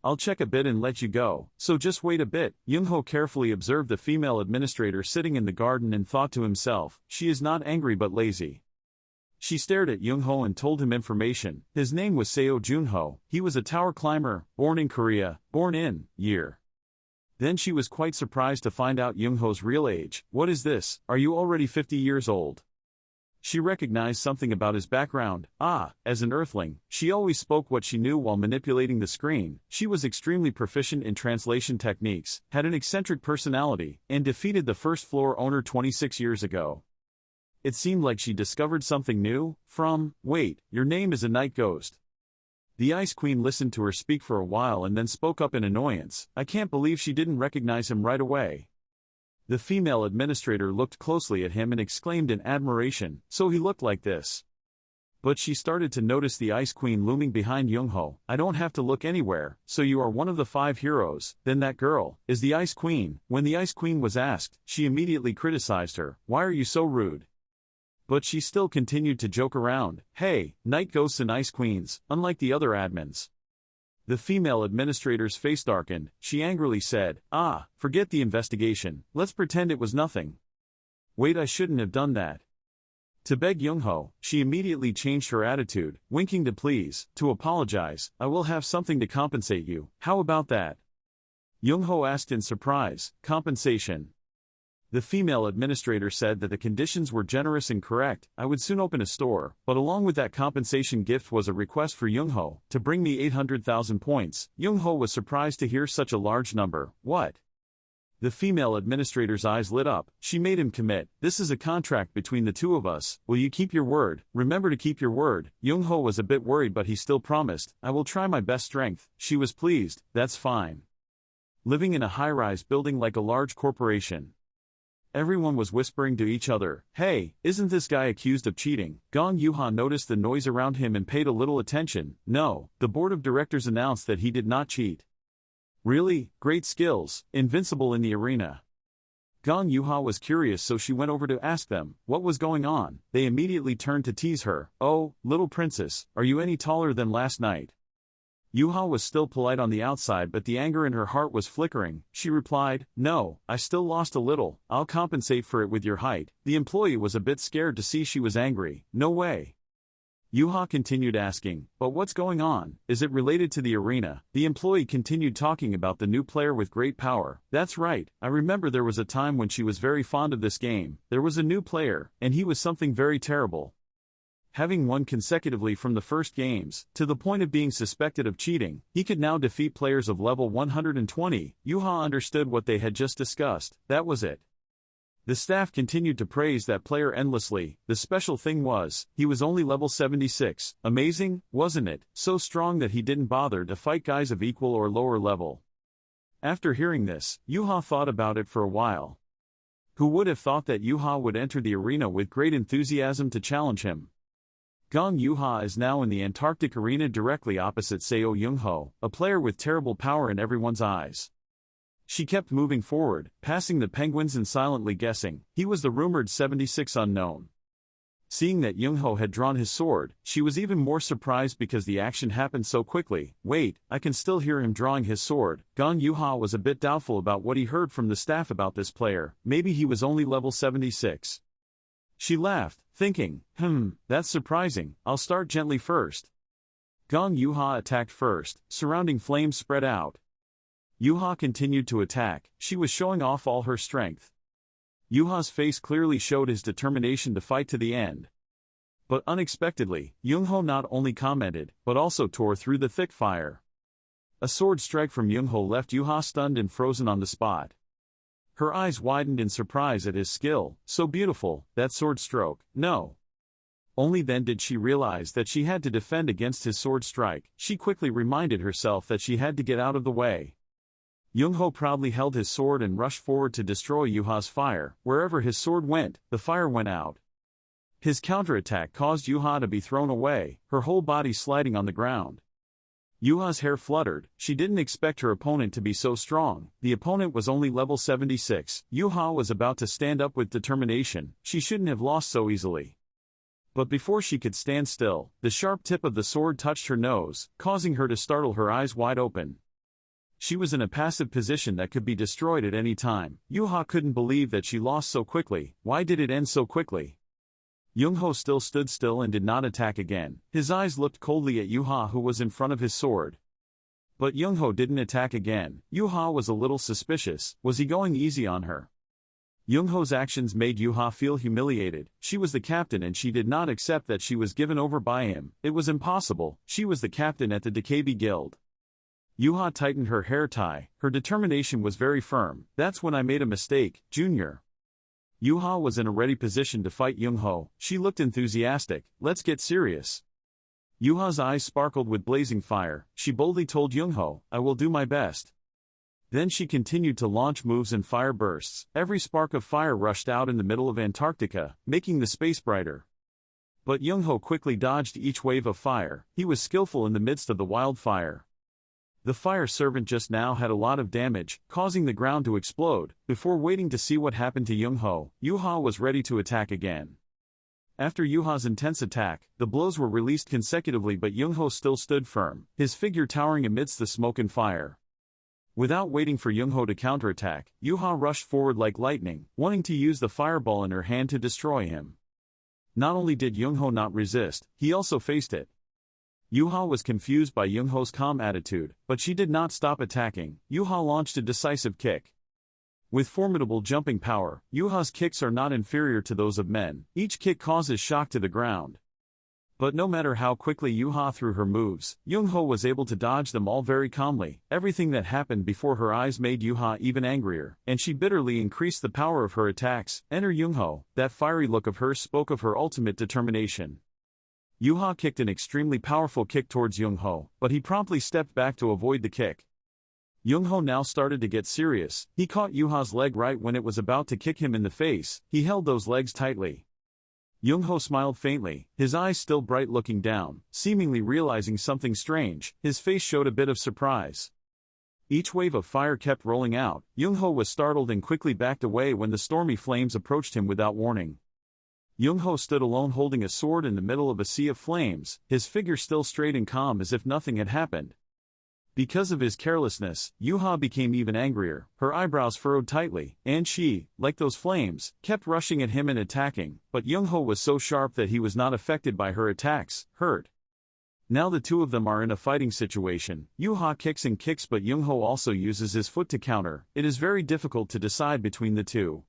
I'll check a bit and let you go, so just wait a bit. Young-ho carefully observed the female administrator sitting in the garden and thought to himself, she is not angry but lazy. She stared at Young-ho and told him information. His name was Seo Junho. He was a tower climber, born in Korea, born in, year. Then she was quite surprised to find out Young-ho's real age. What is this? Are you already 50 years old? She recognized something about his background. As an earthling, she always spoke what she knew while manipulating the screen. She was extremely proficient in translation techniques, had an eccentric personality, and defeated the first floor owner 26 years ago. It seemed like she discovered something new. Wait, your name is a night ghost. The Ice Queen listened to her speak for a while and then spoke up in annoyance. I can't believe she didn't recognize him right away. The female administrator looked closely at him and exclaimed in admiration, so he looked like this. But she started to notice the Ice Queen looming behind Young-ho. I don't have to look anywhere, so you are one of the 5 heroes. Then that girl is the Ice Queen. When the Ice Queen was asked, she immediately criticized her. Why are you so rude? But she still continued to joke around. Hey, night ghosts and Ice Queens, unlike the other admins. The female administrator's face darkened. She angrily said, "Ah, forget the investigation, let's pretend it was nothing." "Wait, I shouldn't have done that." To beg Young-ho, she immediately changed her attitude, winking to please, to apologize. "I will have something to compensate you, how about that?" Young-ho asked in surprise. "Compensation?" The female administrator said that the conditions were generous and correct. "I would soon open a store, but along with that compensation gift was a request for Young-ho to bring me 800,000 points. Young-ho was surprised to hear such a large number. "What?" The female administrator's eyes lit up. She made him commit. "This is a contract between the two of us. Will you keep your word? Remember to keep your word." Young-ho was a bit worried, but he still promised. "I will try my best strength." She was pleased. "That's fine." Living in a high-rise building like a large corporation. Everyone was whispering to each other, "Hey, isn't this guy accused of cheating?" Gong Yuha noticed the noise around him and paid a little attention. "No, the board of directors announced that he did not cheat." "Really? Great skills, invincible in the arena." Gong Yuha was curious, so she went over to ask them what was going on. They immediately turned to tease her. "Oh, little princess, are you any taller than last night?" Yuha was still polite on the outside, but the anger in her heart was flickering. She replied, "No, I still lost a little. I'll compensate for it with your height." The employee was a bit scared to see she was angry. "No way." Yuha continued asking, "But what's going on? Is it related to the arena?" The employee continued talking about the new player with great power. "That's right, I remember there was a time when she was very fond of this game. There was a new player, and he was something very terrible. Having won consecutively from the first games, to the point of being suspected of cheating, he could now defeat players of level 120. Yuha understood what they had just discussed. That was it. The staff continued to praise that player endlessly. The special thing was, he was only level 76. Amazing, wasn't it? So strong that he didn't bother to fight guys of equal or lower level. After hearing this, Yuha thought about it for a while. Who would have thought that Yuha would enter the arena with great enthusiasm to challenge him? Gong Yuha is now in the Antarctic arena directly opposite Seo Young-ho, a player with terrible power in everyone's eyes. She kept moving forward, passing the penguins and silently guessing. He was the rumored 76 unknown. Seeing that Young-ho had drawn his sword, she was even more surprised because the action happened so quickly. "Wait, I can still hear him drawing his sword." Gong Yuha was a bit doubtful about what he heard from the staff about this player. Maybe he was only level 76. She laughed, thinking, that's surprising. I'll start gently first. Gong Yuha attacked first, surrounding flames spread out. Yuha continued to attack. She was showing off all her strength. Yuha's face clearly showed his determination to fight to the end. But unexpectedly, Young-ho not only commented, but also tore through the thick fire. A sword strike from Young-ho left Yuha stunned and frozen on the spot. Her eyes widened in surprise at his skill. So beautiful, that sword stroke. No. Only then did she realize that she had to defend against his sword strike. She quickly reminded herself that she had to get out of the way. Young-ho proudly held his sword and rushed forward to destroy Yuha's fire. Wherever his sword went, the fire went out. His counterattack caused Yuha to be thrown away, her whole body sliding on the ground. Yuha's hair fluttered. She didn't expect her opponent to be so strong. The opponent was only level 76. Yuha was about to stand up with determination. She shouldn't have lost so easily. But before she could stand still, the sharp tip of the sword touched her nose, causing her to startle, her eyes wide open. She was in a passive position that could be destroyed at any time. Yuha couldn't believe that she lost so quickly. Why did it end so quickly? Young-ho still stood still and did not attack again. His eyes looked coldly at Yuha, who was in front of his sword. But Young-ho didn't attack again. Yuha was a little suspicious. Was he going easy on her? Young-ho's actions made Yuha feel humiliated. She was the captain and she did not accept that she was given over by him. It was impossible. She was the captain at the Dakabi Guild. Yuha tightened her hair tie. Her determination was very firm. That's when I made a mistake, Junior. Yuha was in a ready position to fight Young-ho. She looked enthusiastic. Let's get serious. Yuha's eyes sparkled with blazing fire. She boldly told Young-ho, I will do my best. Then she continued to launch moves and fire bursts. Every spark of fire rushed out in the middle of Antarctica, making the space brighter. But Young-ho quickly dodged each wave of fire. He was skillful in the midst of the wildfire. The fire servant just now had a lot of damage, causing the ground to explode. Before waiting to see what happened to Young-ho, Yuha was ready to attack again. After Yuha's intense attack, the blows were released consecutively, but Young-ho still stood firm, his figure towering amidst the smoke and fire. Without waiting for Young-ho to counterattack, Yuha rushed forward like lightning, wanting to use the fireball in her hand to destroy him. Not only did Young-ho not resist, he also faced it. Yuha was confused by Young-ho's calm attitude, but she did not stop attacking. Yuha launched a decisive kick. With formidable jumping power, Yuha's kicks are not inferior to those of men. Each kick causes shock to the ground. But no matter how quickly Yuha threw her moves, Young-ho was able to dodge them all very calmly. Everything that happened before her eyes made Yuha even angrier, and she bitterly increased the power of her attacks. Enter Young-ho. That fiery look of hers spoke of her ultimate determination. Yuha kicked an extremely powerful kick towards Young-ho, but he promptly stepped back to avoid the kick. Young-ho now started to get serious. He caught Yuha's leg right when it was about to kick him in the face. He held those legs tightly. Young-ho smiled faintly, his eyes still bright, looking down, seemingly realizing something strange. His face showed a bit of surprise. Each wave of fire kept rolling out. Young-ho was startled and quickly backed away when the stormy flames approached him without warning. Young-ho stood alone holding a sword in the middle of a sea of flames, his figure still straight and calm as if nothing had happened. Because of his carelessness, Yuha became even angrier, her eyebrows furrowed tightly, and she, like those flames, kept rushing at him and attacking, but Young-ho was so sharp that he was not affected by her attacks. Hurt. Now the two of them are in a fighting situation. Yuha kicks and kicks, but Young-ho also uses his foot to counter. It is very difficult to decide between the two.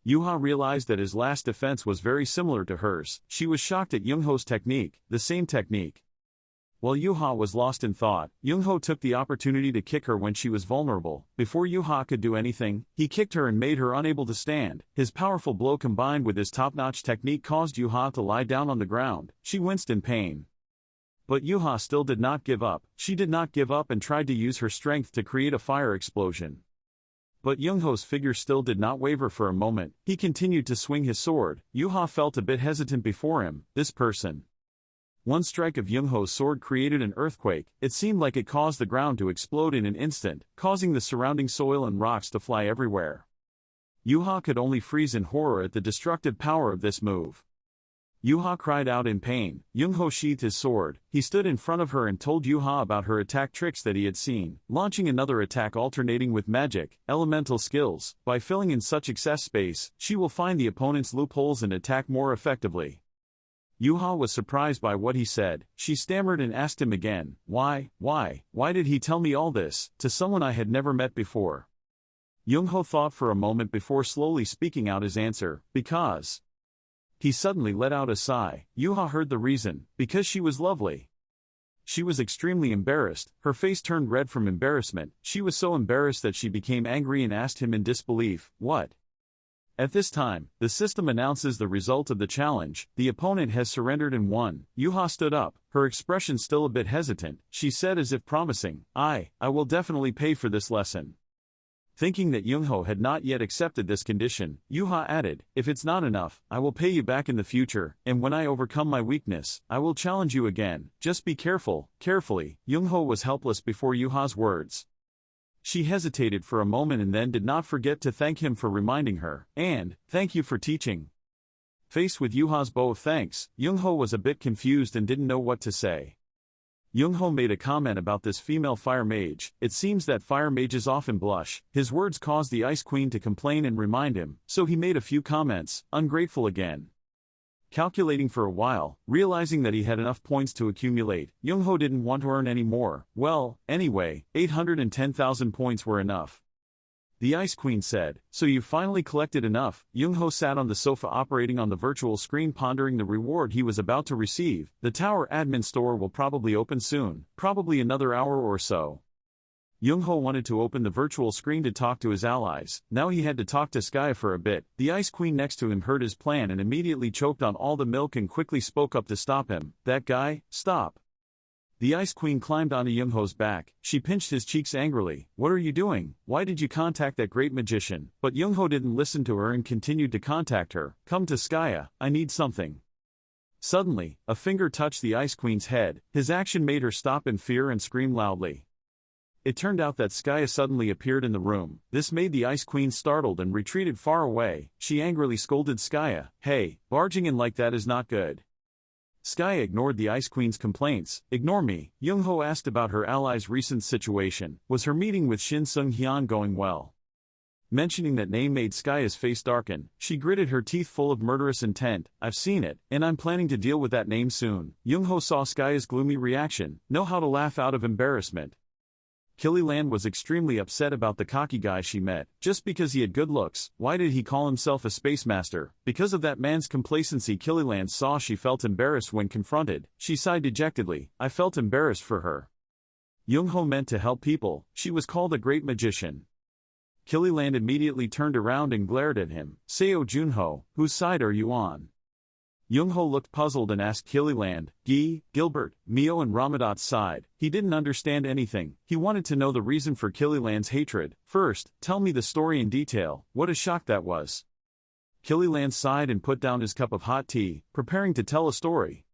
Yuha realized that his last defense was very similar to hers. She was shocked at Young-ho's technique, the same technique. While Yuha was lost in thought, Young-ho took the opportunity to kick her when she was vulnerable. Before Yuha could do anything, he kicked her and made her unable to stand. His powerful blow combined with his top-notch technique caused Yuha to lie down on the ground. She winced in pain. But Yuha still did not give up. She did not give up and tried to use her strength to create a fire explosion. But Young-ho's figure still did not waver for a moment. He continued to swing his sword. Yuha felt a bit hesitant before him. This person. One strike of Young-ho's sword created an earthquake. It seemed like it caused the ground to explode in an instant, causing the surrounding soil and rocks to fly everywhere. Yuha could only freeze in horror at the destructive power of this move. Yuha cried out in pain. Young-ho sheathed his sword. He stood in front of her and told Yuha about her attack tricks that he had seen, launching another attack alternating with magic, elemental skills. By filling in such excess space, she will find the opponent's loopholes and attack more effectively. Yuha was surprised by what he said. She stammered and asked him again, why did he tell me all this, to someone I had never met before? Young-ho thought for a moment before slowly speaking out his answer, because. He suddenly let out a sigh. Yuha heard the reason, because she was lovely. She was extremely embarrassed, her face turned red from embarrassment. She was so embarrassed that she became angry and asked him in disbelief, what? At this time, the system announces the result of the challenge. The opponent has surrendered and won. Yuha stood up, her expression still a bit hesitant. She said as if promising, I will definitely pay for this lesson. Thinking that Young-ho had not yet accepted this condition, Yuha added, if it's not enough, I will pay you back in the future, and when I overcome my weakness, I will challenge you again. Just be careful. Carefully. Young-ho was helpless before Yuha's words. She hesitated for a moment and then did not forget to thank him for reminding her, and, thank you for teaching. Faced with Yuha's bow of thanks, Young-ho was a bit confused and didn't know what to say. Young-ho made a comment about this female fire mage. It seems that fire mages often blush. His words caused the Ice Queen to complain and remind him, so he made a few comments, ungrateful again. Calculating for a while, realizing that he had enough points to accumulate, Young-ho didn't want to earn any more. Well, anyway, 810,000 points were enough. The Ice Queen said, so you finally collected enough. Young-ho sat on the sofa operating on the virtual screen pondering the reward he was about to receive. The tower admin store will probably open soon, probably another hour or so. Young-ho wanted to open the virtual screen to talk to his allies. Now he had to talk to Skya for a bit. The Ice Queen next to him heard his plan and immediately choked on all the milk and quickly spoke up to stop him. That guy, stop. The Ice Queen climbed onto Young-ho's back. She pinched his cheeks angrily. What are you doing? Why did you contact that great magician? But Young-ho didn't listen to her and continued to contact her. Come to Skya, I need something. Suddenly, a finger touched the Ice Queen's head. His action made her stop in fear and scream loudly. It turned out that Skaya suddenly appeared in the room. This made the Ice Queen startled and retreated far away. She angrily scolded Skaya, "Hey, barging in like that is not good." Skaya ignored the Ice Queen's complaints. "Ignore me?" Young-ho asked about her ally's recent situation. Was her meeting with Shin Sung-hyun going well? Mentioning that name made Skaya's face darken. She gritted her teeth full of murderous intent. "I've seen it, and I'm planning to deal with that name soon." Young-ho saw Skaya's gloomy reaction, know how to laugh out of embarrassment. Killiland was extremely upset about the cocky guy she met. Just because he had good looks, why did he call himself a space master? Because of that man's complacency, Killiland saw she felt embarrassed when confronted. She sighed dejectedly. "I felt embarrassed for her." Young-ho meant to help people. She was called a great magician. Killiland immediately turned around and glared at him. "Seo Junho, whose side are you on?" Young-ho looked puzzled and asked Killiland, Gilbert, Mio and Ramadat's side. He didn't understand anything. He wanted to know the reason for Killiland's hatred. "First, tell me the story in detail." What a shock that was. Killiland sighed and put down his cup of hot tea, preparing to tell a story.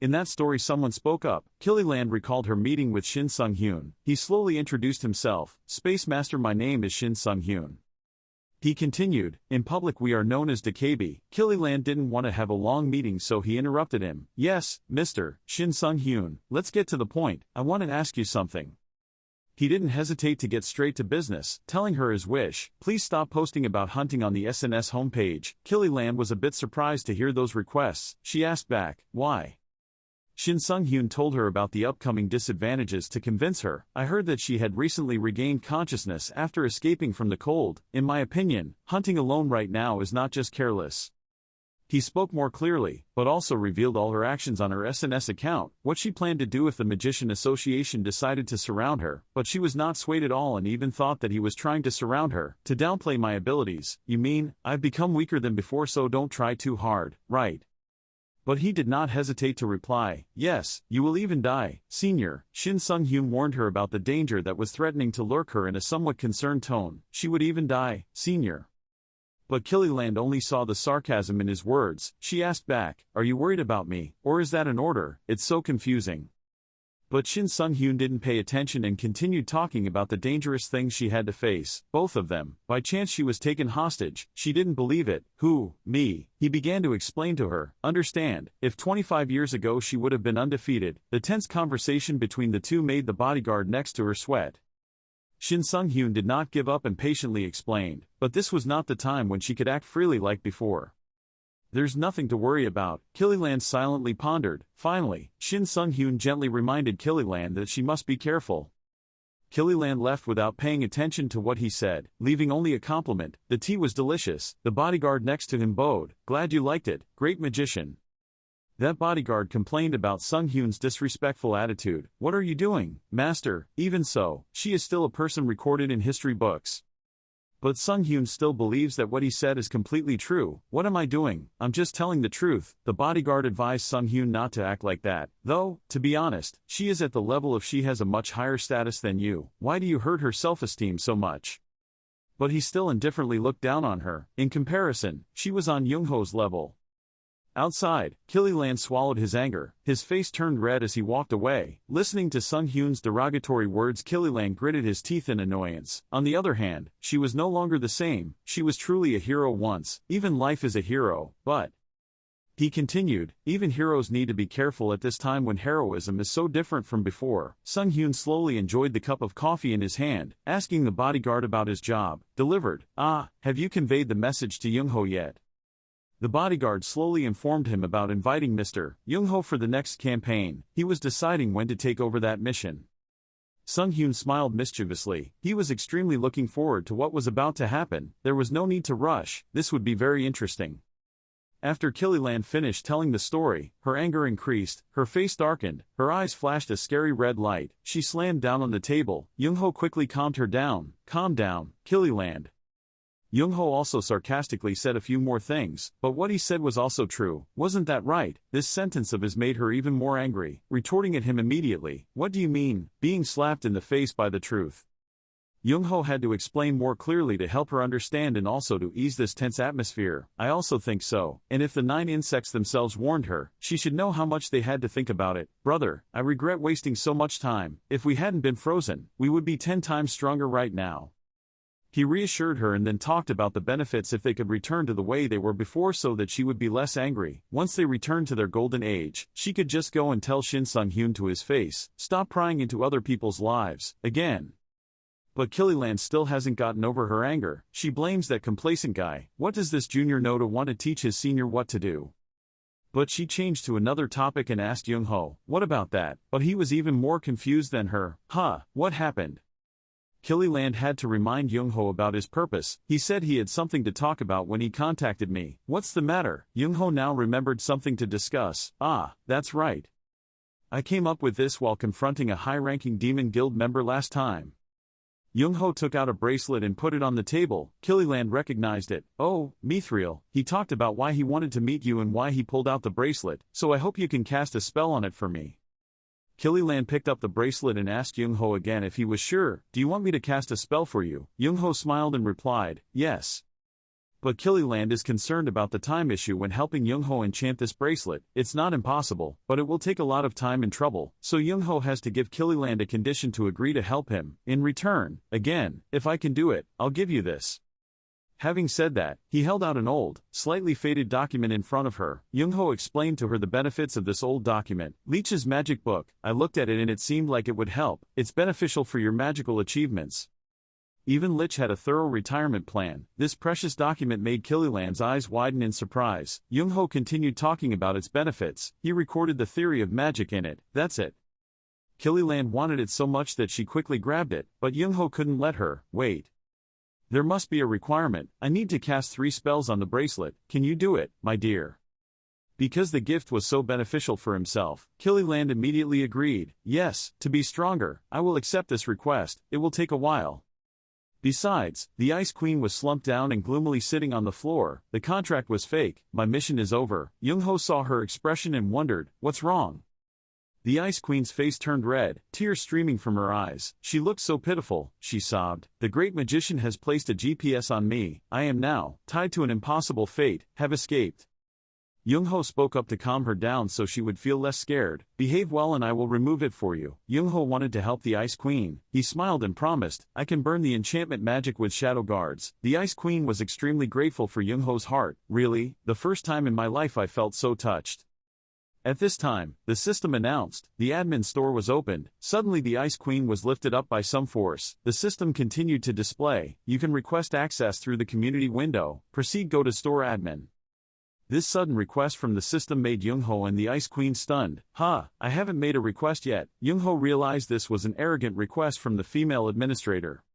In that story someone spoke up. Killiland recalled her meeting with Shin Sung-hyun. He slowly introduced himself. "Space Master, my name is Shin Sung-hyun." He continued, "In public we are known as Dakabi." Killiland didn't want to have a long meeting, so he interrupted him. "Yes, Mr. Shin Sung-hyun, let's get to the point. I want to ask you something." He didn't hesitate to get straight to business, telling her his wish. "Please stop posting about hunting on the SNS homepage." Killiland was a bit surprised to hear those requests. She asked back, "Why?" Shin Sung-hyun told her about the upcoming disadvantages to convince her. "I heard that she had recently regained consciousness after escaping from the cold. In my opinion, hunting alone right now is not just careless." He spoke more clearly, but also revealed all her actions on her SNS account, what she planned to do if the Magician Association decided to surround her, but she was not swayed at all and even thought that he was trying to surround her, to downplay my abilities. "You mean, I've become weaker than before, so don't try too hard, right?" But he did not hesitate to reply, "Yes, you will even die, senior." Shin Sung-hyun warned her about the danger that was threatening to lurk her in a somewhat concerned tone. "She would even die, senior." But Killiland only saw the sarcasm in his words. She asked back, "Are you worried about me, or is that an order? It's so confusing." But Shin Sung-hyun didn't pay attention and continued talking about the dangerous things she had to face, both of them. By chance she was taken hostage. She didn't believe it. "Who, me?" He began to explain to her. "Understand, if 25 years ago she would have been undefeated." The tense conversation between the two made the bodyguard next to her sweat. Shin Sung-hyun did not give up and patiently explained, but this was not the time when she could act freely like before. "There's nothing to worry about." Killiland silently pondered. Finally, Shin Sung-hyun gently reminded Killiland that she must be careful. Killiland left without paying attention to what he said, leaving only a compliment. "The tea was delicious." The bodyguard next to him bowed. "Glad you liked it, great magician." That bodyguard complained about Sung-hyun's disrespectful attitude. "What are you doing, master?" "Even so, she is still a person recorded in history books." But Sung-hyun still believes that what he said is completely true. "What am I doing? I'm just telling the truth." The bodyguard advised Sung-hyun not to act like that. "Though, to be honest, she is at the level of she has a much higher status than you. Why do you hurt her self-esteem so much?" But he still indifferently looked down on her. In comparison, she was on Young-ho's level. Outside, Killiland swallowed his anger. His face turned red as he walked away. Listening to Sung-hyun's derogatory words, Killiland gritted his teeth in annoyance. On the other hand, she was no longer the same. She was truly a hero once. Even life is a hero, but... He continued, even heroes need to be careful at this time when heroism is so different from before. Sung-hyun slowly enjoyed the cup of coffee in his hand, asking the bodyguard about his job. "Delivered." "Ah, have you conveyed the message to Young-ho yet?" The bodyguard slowly informed him about inviting Mr. Young-ho for the next campaign. He was deciding when to take over that mission. Sung-hyun smiled mischievously. He was extremely looking forward to what was about to happen. There was no need to rush. This would be very interesting. After Killiland finished telling the story, her anger increased, her face darkened, her eyes flashed a scary red light. She slammed down on the table. Young-ho quickly calmed her down. "Calm down, Killiland." Young-ho also sarcastically said a few more things, but what he said was also true. "Wasn't that right?" This sentence of his made her even more angry, retorting at him immediately. "What do you mean, being slapped in the face by the truth?" Young-ho had to explain more clearly to help her understand and also to ease this tense atmosphere. I also think so, and if the 9 insects themselves warned her, she should know how much they had to think about it. Brother, I regret wasting so much time. If we hadn't been frozen, we would be 10 times stronger right now. He reassured her and then talked about the benefits if they could return to the way they were before so that she would be less angry. Once they returned to their golden age, she could just go and tell Shin Sung-hyun to his face, stop prying into other people's lives, again. But Killiland still hasn't gotten over her anger. She blames that complacent guy. What does this junior know to want to teach his senior what to do? But she changed to another topic and asked Young-ho, what about that? But he was even more confused than her. What happened? Killiland had to remind Young-ho about his purpose. He said he had something to talk about when he contacted me. What's the matter? Young-ho now remembered something to discuss. That's right. I came up with this while confronting a high-ranking Demon Guild member last time. Young-ho took out a bracelet and put it on the table. Killiland recognized it. Oh, Mithril, he talked about why he wanted to meet you and why he pulled out the bracelet, so I hope you can cast a spell on it for me. Killiland picked up the bracelet and asked Young-ho again if he was sure. Do you want me to cast a spell for you? Young-ho smiled and replied, yes. But Killiland is concerned about the time issue when helping Young-ho enchant this bracelet. It's not impossible, but it will take a lot of time and trouble, so Young-ho has to give Killiland a condition to agree to help him. In return, again, if I can do it, I'll give you this. Having said that, he held out an old, slightly faded document in front of her. Young-ho explained to her the benefits of this old document. Leech's magic book. I looked at it and it seemed like it would help. It's beneficial for your magical achievements. Even Lich had a thorough retirement plan. This precious document made Killiland's eyes widen in surprise. Young-ho continued talking about its benefits. He recorded the theory of magic in it. That's it. Killiland wanted it so much that she quickly grabbed it, but Young-ho couldn't let her. Wait. There must be a requirement. I need to cast 3 spells on the bracelet. Can you do it, my dear? Because the gift was so beneficial for himself, Killiland immediately agreed. Yes, to be stronger, I will accept this request. It will take a while. Besides, the Ice Queen was slumped down and gloomily sitting on the floor. The contract was fake. My mission is over. Young-ho saw her expression and wondered, what's wrong? The Ice Queen's face turned red, tears streaming from her eyes. She looked so pitiful, she sobbed. The great magician has placed a GPS on me. I am now, tied to an impossible fate, have escaped. Young-ho spoke up to calm her down so she would feel less scared. Behave well and I will remove it for you. Young-ho wanted to help the Ice Queen. He smiled and promised, I can burn the enchantment magic with shadow guards. The Ice Queen was extremely grateful for Young-ho's heart. Really, the first time in my life I felt so touched. At this time, the system announced, the admin store was opened. Suddenly the Ice Queen was lifted up by some force. The system continued to display, you can request access through the community window. Proceed, go to store admin. This sudden request from the system made Young-ho and the Ice Queen stunned. I haven't made a request yet. Young-ho realized this was an arrogant request from the female administrator.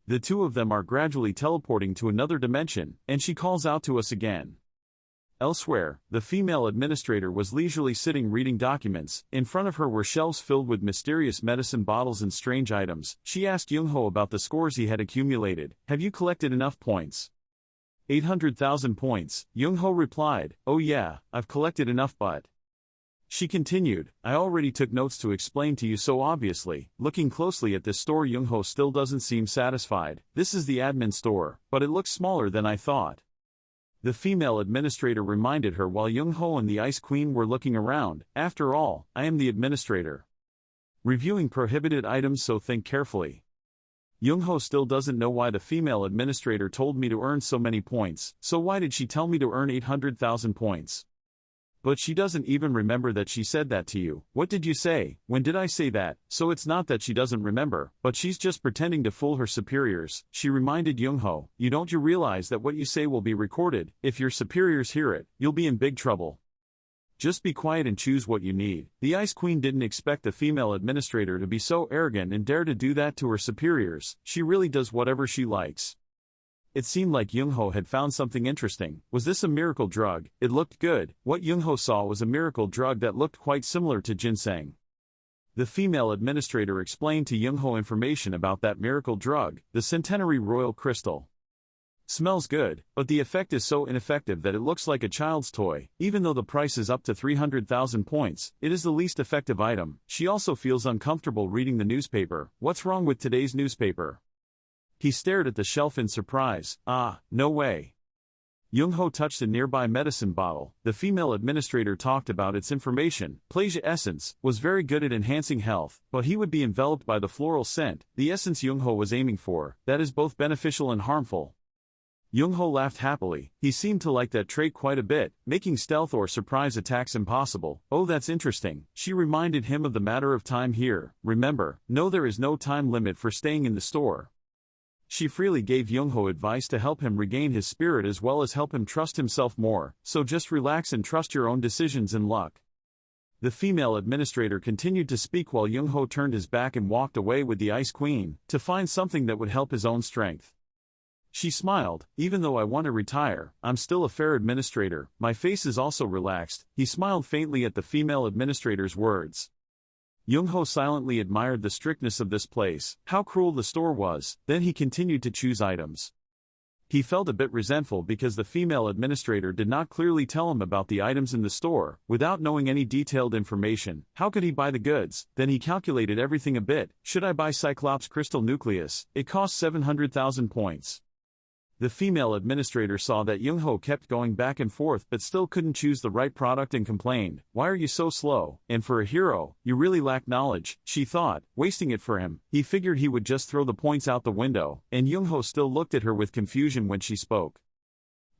The two of them are gradually teleporting to another dimension, and she calls out to us again. Elsewhere, the female administrator was leisurely sitting reading documents. In front of her were shelves filled with mysterious medicine bottles and strange items. She asked Young-ho about the scores he had accumulated. Have you collected enough points? 800,000 points, Young-ho replied. Oh yeah, I've collected enough but... She continued, I already took notes to explain to you so obviously. Looking closely at this store, Young-ho still doesn't seem satisfied. This is the admin store, but it looks smaller than I thought. The female administrator reminded her while Young-ho and the Ice Queen were looking around. After all, I am the administrator. Reviewing prohibited items, so think carefully. Young-ho still doesn't know why the female administrator told me to earn so many points, so why did she tell me to earn 800,000 points? But she doesn't even remember that she said that to you. What did you say? When did I say that? So it's not that she doesn't remember, but she's just pretending to fool her superiors. She reminded Young-ho, you realize that what you say will be recorded. If your superiors hear it, you'll be in big trouble. Just be quiet and choose what you need. The Ice Queen didn't expect the female administrator to be so arrogant and dare to do that to her superiors. She really does whatever she likes. It seemed like Young-ho had found something interesting. Was this a miracle drug? It looked good. What Young-ho saw was a miracle drug that looked quite similar to ginseng. The female administrator explained to Young-ho information about that miracle drug, the Centenary Royal Crystal. Smells good, but the effect is so ineffective that it looks like a child's toy. Even though the price is up to 300,000 points, it is the least effective item. She also feels uncomfortable reading the newspaper. What's wrong with today's newspaper? He stared at the shelf in surprise. Ah, no way. Young-ho touched a nearby medicine bottle. The female administrator talked about its information. Plasia essence was very good at enhancing health, but he would be enveloped by the floral scent, the essence Young-ho was aiming for, that is both beneficial and harmful. Young-ho laughed happily. He seemed to like that trait quite a bit, making stealth or surprise attacks impossible. Oh, that's interesting. She reminded him of the matter of time here. Remember, no, there is no time limit for staying in the store. She freely gave Young-ho advice to help him regain his spirit as well as help him trust himself more, so just relax and trust your own decisions and luck. The female administrator continued to speak while Young-ho turned his back and walked away with the Ice Queen, to find something that would help his own strength. She smiled. Even though I want to retire, I'm still a fair administrator. My face is also relaxed. He smiled faintly at the female administrator's words. Young-ho silently admired the strictness of this place, how cruel the store was, then he continued to choose items. He felt a bit resentful because the female administrator did not clearly tell him about the items in the store. Without knowing any detailed information, how could he buy the goods? Then he calculated everything a bit. Should I buy Cyclops Crystal Nucleus? It costs 700,000 points. The female administrator saw that Young-ho kept going back and forth but still couldn't choose the right product and complained, "Why are you so slow? And for a hero, you really lack knowledge," she thought, wasting it for him. He figured he would just throw the points out the window, and Young-ho still looked at her with confusion when she spoke.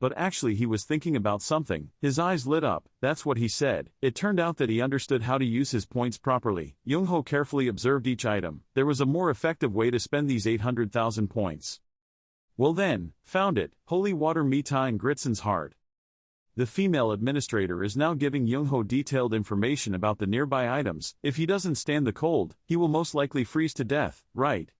But actually he was thinking about something. His eyes lit up. That's what he said. It turned out that he understood how to use his points properly. Young-ho carefully observed each item. There was a more effective way to spend these 800,000 points. Well then, found it, holy water Mita and Gritson's heart. The female administrator is now giving Young-ho detailed information about the nearby items. If he doesn't stand the cold, he will most likely freeze to death, right?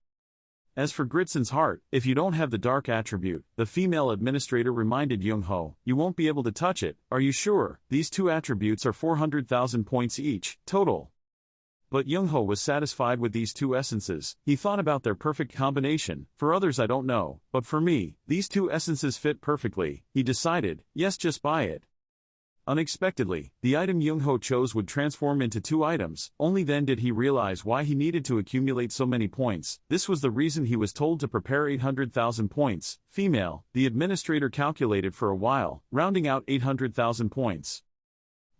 As for Gritson's heart, if you don't have the dark attribute, the female administrator reminded Young-ho, you won't be able to touch it. Are you sure? These two attributes are 400,000 points each, total. But Young-ho was satisfied with these two essences. He thought about their perfect combination. For others I don't know, but for me, these two essences fit perfectly. He decided, yes, just buy it. Unexpectedly, the item Young-ho chose would transform into two items. Only then did he realize why he needed to accumulate so many points. This was the reason he was told to prepare 800,000 points. Female, the administrator calculated for a while, rounding out 800,000 points.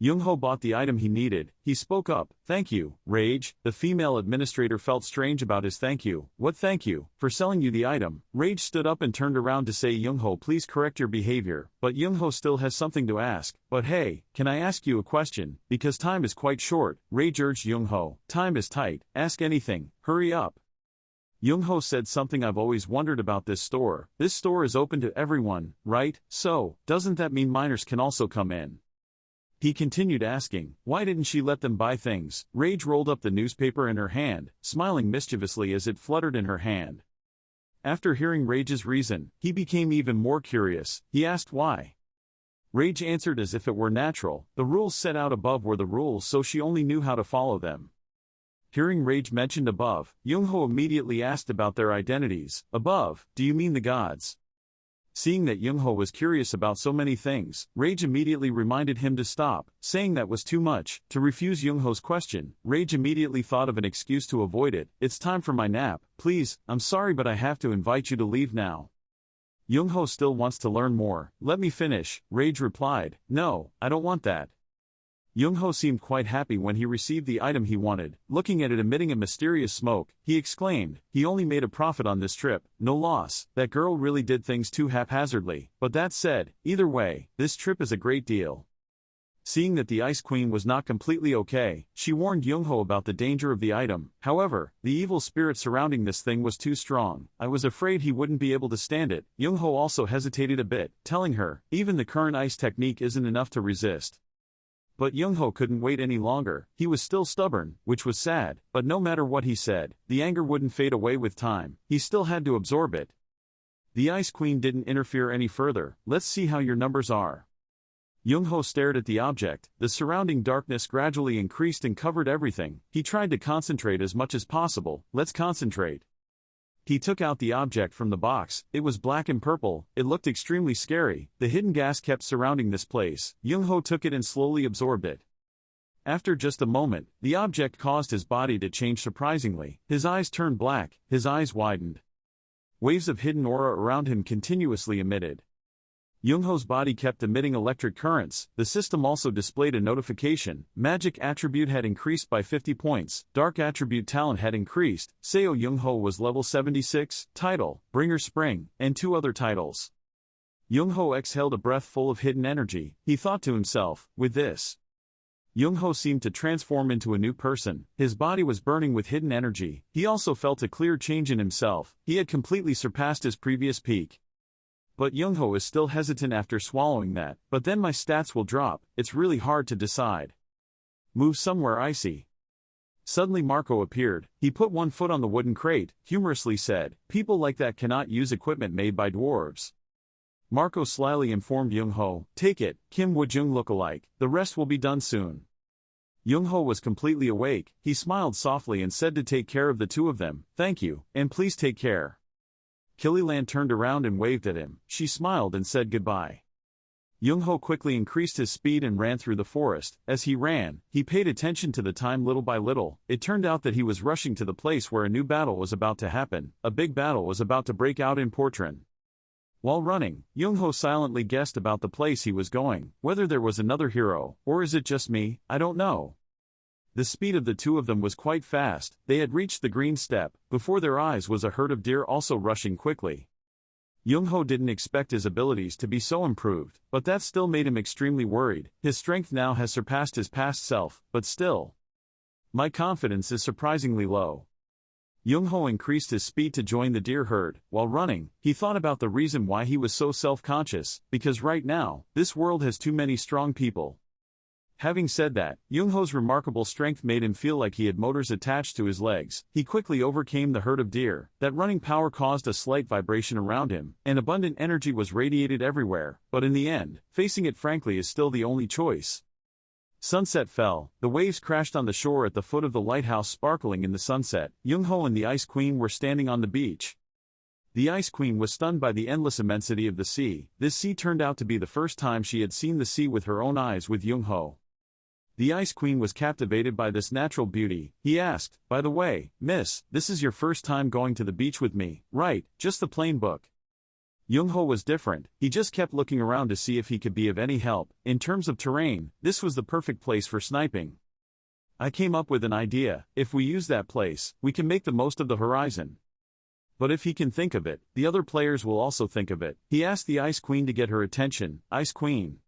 Young-ho bought the item he needed. He spoke up, "Thank you, Rage." The female administrator felt strange about his thank you. "What thank you? For selling you the item." Rage stood up and turned around to say, "Young-ho, please correct your behavior." But Young-ho still has something to ask. "But hey, can I ask you a question? Because time is quite short." Rage urged Young-ho. "Time is tight. Ask anything. Hurry up." Young-ho said something I've always wondered about this store. This store is open to everyone, right? So, doesn't that mean minors can also come in? He continued asking, why didn't she let them buy things? Rage rolled up the newspaper in her hand, smiling mischievously as it fluttered in her hand. After hearing Rage's reason, he became even more curious. He asked why. Rage answered as if it were natural. The rules set out above were the rules, so she only knew how to follow them. Hearing Rage mentioned above, Young-ho immediately asked about their identities. Above, do you mean the gods? Seeing that Young-ho was curious about so many things, Rage immediately reminded him to stop, saying that was too much. To refuse Young-ho's question, Rage immediately thought of an excuse to avoid it. "It's time for my nap. Please, I'm sorry but I have to invite you to leave now." Young-ho still wants to learn more. "Let me finish," Rage replied. "No, I don't want that." Young-ho seemed quite happy when he received the item he wanted. Looking at it emitting a mysterious smoke, he exclaimed, he only made a profit on this trip, no loss. That girl really did things too haphazardly. But that said, either way, this trip is a great deal. Seeing that the Ice Queen was not completely okay, she warned Young-ho about the danger of the item. However, the evil spirit surrounding this thing was too strong. I was afraid he wouldn't be able to stand it. Young-ho also hesitated a bit, telling her, even the current ice technique isn't enough to resist. But Young-ho couldn't wait any longer. He was still stubborn, which was sad, but no matter what he said, the anger wouldn't fade away with time. He still had to absorb it. The Ice Queen didn't interfere any further. "Let's see how your numbers are." Young-ho stared at the object. The surrounding darkness gradually increased and covered everything. He tried to concentrate as much as possible. "Let's concentrate." He took out the object from the box. It was black and purple. It looked extremely scary. The hidden gas kept surrounding this place. Young-ho took it and slowly absorbed it. After just a moment, the object caused his body to change surprisingly. His eyes turned black. His eyes widened. Waves of hidden aura around him continuously emitted. Youngho's body kept emitting electric currents. The system also displayed a notification. Magic attribute had increased by 50 points. Dark attribute talent had increased. Seo Youngho was level 76, title, Bringer Spring, and 2 other titles. Youngho exhaled a breath full of hidden energy. He thought to himself, with this, Youngho seemed to transform into a new person. His body was burning with hidden energy. He also felt a clear change in himself. He had completely surpassed his previous peak. But Youngho is still hesitant after swallowing that. But then my stats will drop. It's really hard to decide. Move somewhere icy. Suddenly Marco appeared. He put one foot on the wooden crate, humorously said, "People like that cannot use equipment made by dwarves." Marco slyly informed Youngho, "Take it, Kim Woojung look-alike, the rest will be done soon." Youngho was completely awake. He smiled softly and said to take care of the 2 of them, "Thank you, and please take care." Killiland turned around and waved at him. She smiled and said goodbye. Youngho quickly increased his speed and ran through the forest. As he ran, he paid attention to the time little by little. It turned out that he was rushing to the place where a new battle was about to happen. A big battle was about to break out in Portran. While running, Youngho silently guessed about the place he was going. Whether there was another hero, or is it just me, I don't know. The speed of the 2 of them was quite fast. They had reached the green steppe. Before their eyes was a herd of deer also rushing quickly. Youngho didn't expect his abilities to be so improved, but that still made him extremely worried. His strength now has surpassed his past self, but still, my confidence is surprisingly low. Youngho increased his speed to join the deer herd. While running, he thought about the reason why he was so self-conscious, because right now, this world has too many strong people. Having said that, Youngho's remarkable strength made him feel like he had motors attached to his legs. He quickly overcame the herd of deer. That running power caused a slight vibration around him, and abundant energy was radiated everywhere. But in the end, facing it frankly is still the only choice. Sunset fell. The waves crashed on the shore at the foot of the lighthouse, sparkling in the sunset. Youngho and the Ice Queen were standing on the beach. The Ice Queen was stunned by the endless immensity of the sea. This sea turned out to be the first time she had seen the sea with her own eyes with Youngho. The Ice Queen was captivated by this natural beauty. He asked, "By the way, miss, this is your first time going to the beach with me, right? Just the plain book." Youngho was different. He just kept looking around to see if he could be of any help. In terms of terrain, this was the perfect place for sniping. "I came up with an idea. If we use that place, we can make the most of the horizon." But if he can think of it, the other players will also think of it. He asked the Ice Queen to get her attention. "Ice Queen."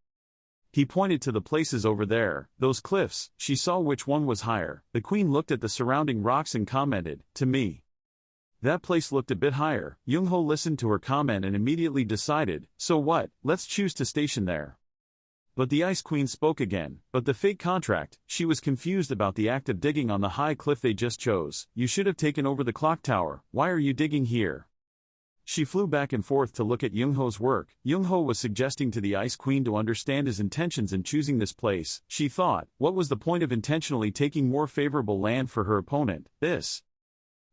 He pointed to the places over there, those cliffs. She saw which one was higher. The Queen looked at the surrounding rocks and commented, "To me, that place looked a bit higher." Youngho listened to her comment and immediately decided, "So what, let's choose to station there." But the Ice Queen spoke again. "But the fake contract," she was confused about the act of digging on the high cliff they just chose. "You should have taken over the clock tower. Why are you digging here?" She flew back and forth to look at Youngho's work. Youngho was suggesting to the Ice Queen to understand his intentions in choosing this place. She thought, what was the point of intentionally taking more favorable land for her opponent? This.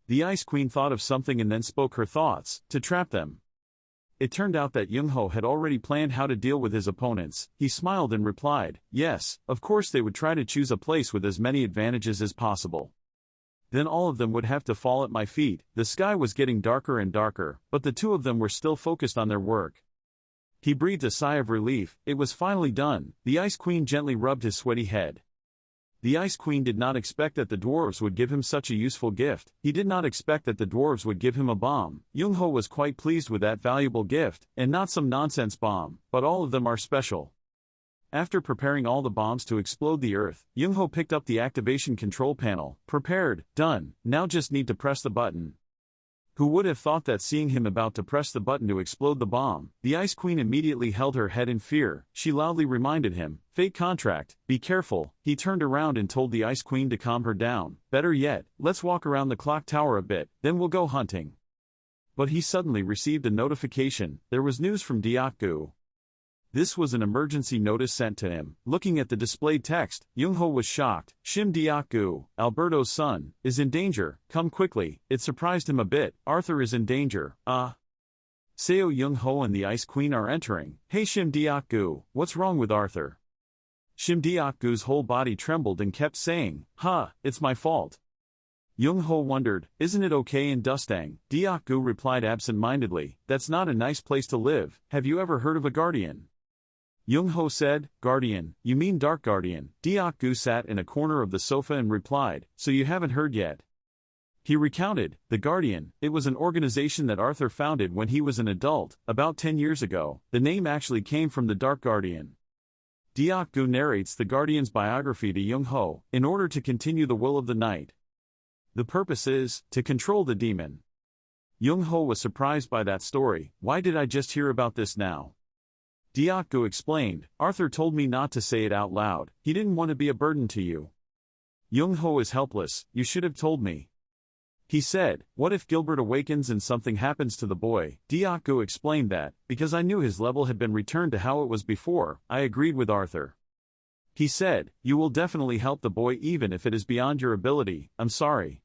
The Ice Queen thought of something and then spoke her thoughts, to trap them. It turned out that Youngho had already planned how to deal with his opponents. He smiled and replied, "Yes, of course they would try to choose a place with as many advantages as possible. Then all of them would have to fall at my feet." The sky was getting darker and darker, but the 2 of them were still focused on their work. He breathed a sigh of relief. It was finally done. The Ice Queen gently rubbed his sweaty head. The Ice Queen did not expect that the dwarves would give him such a useful gift. He did not expect that the dwarves would give him a bomb. Youngho was quite pleased with that valuable gift, and not some nonsense bomb, but all of them are special. After preparing all the bombs to explode the earth, Youngho picked up the activation control panel. Prepared, done, now just need to press the button. Who would have thought that seeing him about to press the button to explode the bomb? The Ice Queen immediately held her head in fear. She loudly reminded him, "Fake contract, be careful." He turned around and told the Ice Queen to calm her down. "Better yet, let's walk around the clock tower a bit, then we'll go hunting." But he suddenly received a notification. There was news from Diakgu. This was an emergency notice sent to him. Looking at the displayed text, Youngho was shocked. "Shim Diakgu, Alberto's son, is in danger. Come quickly." It surprised him a bit. "Arthur is in danger. Seo Youngho and the Ice Queen are entering. Hey Shim Diakgu, what's wrong with Arthur?" Shim Diakgu's whole body trembled and kept saying, "It's my fault." Young-ho wondered, isn't it okay in Dustang? Deok-gu replied absent-mindedly, that's not a nice place to live, have you ever heard of a guardian? Young-ho said, guardian, you mean dark guardian? Deok-gu sat in a corner of the sofa and replied, so you haven't heard yet. He recounted, the Guardian, it was an organization that Arthur founded when he was an adult, about 10 years ago. The name actually came from the Dark Guardian. Deok-gu narrates the Guardian's biography to Young-ho, in order to continue the will of the night. The purpose is, to control the demon. Young-ho was surprised by that story, why did I just hear about this now? Deok-gu explained, Arthur told me not to say it out loud, he didn't want to be a burden to you. Young-ho is helpless, you should have told me. He said, what if Gilbert awakens and something happens to the boy? Deok-gu explained that, because I knew his level had been returned to how it was before, I agreed with Arthur. He said, you will definitely help the boy even if it is beyond your ability, I'm sorry.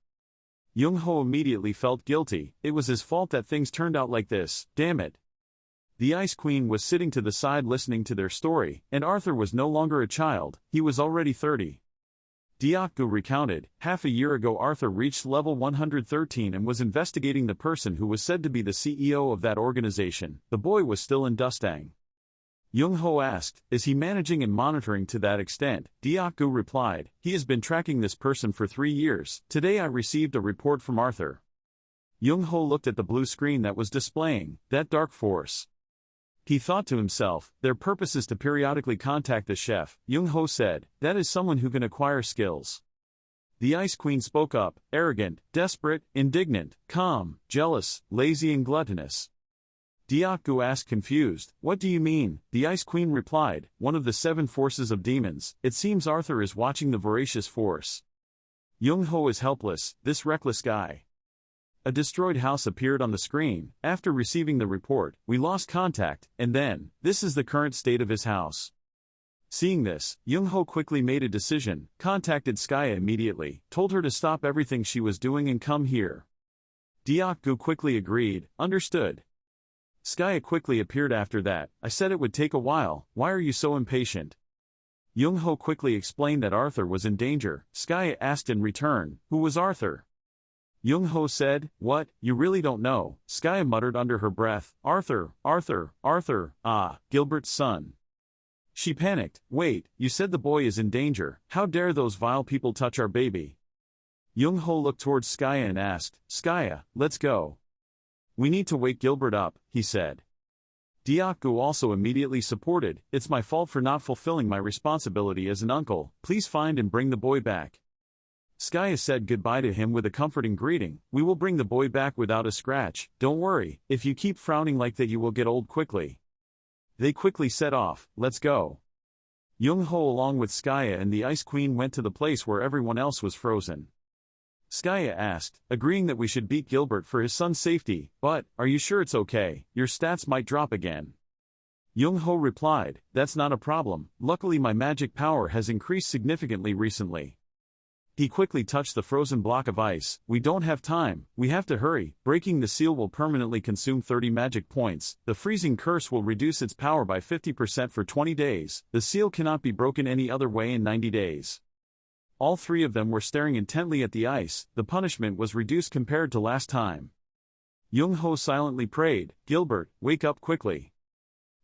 Young-ho immediately felt guilty, it was his fault that things turned out like this, damn it. The Ice Queen was sitting to the side listening to their story, and Arthur was no longer a child, he was already 30. Deok-gu recounted, half a year ago Arthur reached level 113 and was investigating the person who was said to be the CEO of that organization. The boy was still in Dustang. Young-ho asked, is he managing and monitoring to that extent? Deok-gu replied, he has been tracking this person for 3 years. Today I received a report from Arthur. Young-ho looked at the blue screen that was displaying, that dark force. He thought to himself, their purpose is to periodically contact the chef. Young-ho said, that is someone who can acquire skills. The Ice Queen spoke up, arrogant, desperate, indignant, calm, jealous, lazy and gluttonous. Deok-gu asked confused, what do you mean? The Ice Queen replied, one of the 7 forces of demons, it seems Arthur is watching the voracious force. Young-ho is helpless, this reckless guy. A destroyed house appeared on the screen. After receiving the report, we lost contact, and then, this is the current state of his house. Seeing this, Young-ho quickly made a decision, contacted Skaya immediately, told her to stop everything she was doing and come here. Deok-gu quickly agreed, understood. Skaya quickly appeared after that, I said it would take a while, why are you so impatient? Young-ho quickly explained that Arthur was in danger. Skaya asked in return, who was Arthur? Young-ho said, what, you really don't know? Skaya muttered under her breath, Arthur, Gilbert's son. She panicked, wait, you said the boy is in danger, how dare those vile people touch our baby? Young-ho looked towards Skaya and asked, Skaya, let's go. We need to wake Gilbert up, he said. Deok-gu also immediately supported, it's my fault for not fulfilling my responsibility as an uncle, please find and bring the boy back. Skaya said goodbye to him with a comforting greeting, we will bring the boy back without a scratch, don't worry, if you keep frowning like that you will get old quickly. They quickly set off, let's go. Young-ho along with Skaya and the Ice Queen went to the place where everyone else was frozen. Skaya asked, agreeing that we should beat Gilbert for his son's safety, but, are you sure it's okay, your stats might drop again. Young-ho replied, that's not a problem, luckily my magic power has increased significantly recently. He quickly touched the frozen block of ice, we don't have time, we have to hurry, breaking the seal will permanently consume 30 magic points, the freezing curse will reduce its power by 50% for 20 days, the seal cannot be broken any other way in 90 days. All 3 of them were staring intently at the ice, the punishment was reduced compared to last time. Young-ho silently prayed, Gilbert, wake up quickly.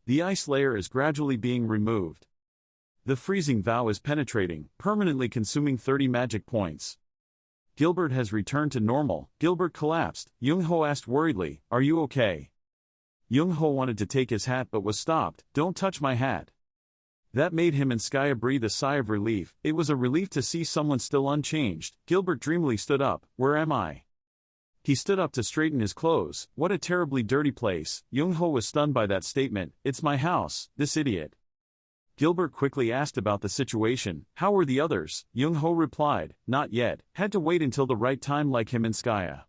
The ice layer is gradually being removed. The freezing vow is penetrating, permanently consuming 30 magic points. Gilbert has returned to normal. Gilbert collapsed. Young-ho asked worriedly, are you okay? Young-ho wanted to take his hat but was stopped, don't touch my hat. That made him and Skaya breathe a sigh of relief, it was a relief to see someone still unchanged. Gilbert dreamily stood up, where am I? He stood up to straighten his clothes, what a terribly dirty place. Young-ho was stunned by that statement, it's my house, this idiot. Gilbert quickly asked about the situation, how were the others? Young-ho replied, not yet, had to wait until the right time like him and Skaya.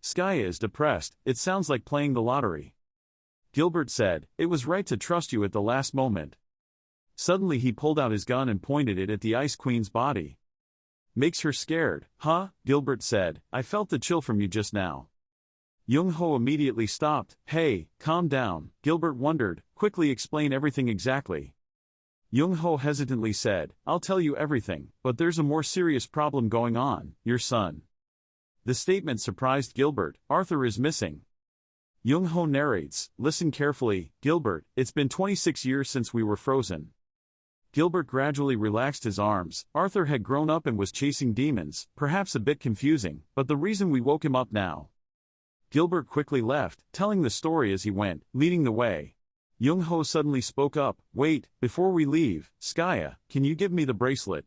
Skaya is depressed, it sounds like playing the lottery. Gilbert said, it was right to trust you at the last moment. Suddenly he pulled out his gun and pointed it at the Ice Queen's body. Makes her scared, huh? Gilbert said, I felt the chill from you just now. Young-ho immediately stopped, hey, calm down. Gilbert wondered, quickly explain everything exactly. Young-ho hesitantly said, I'll tell you everything, but there's a more serious problem going on, your son. The statement surprised Gilbert. Arthur is missing. Young-ho narrates, listen carefully, Gilbert, it's been 26 years since we were frozen. Gilbert gradually relaxed his arms. Arthur had grown up and was chasing demons, perhaps a bit confusing, but the reason we woke him up now. Gilbert quickly left, telling the story as he went, leading the way. Young-ho suddenly spoke up, wait, before we leave, Skaya, can you give me the bracelet?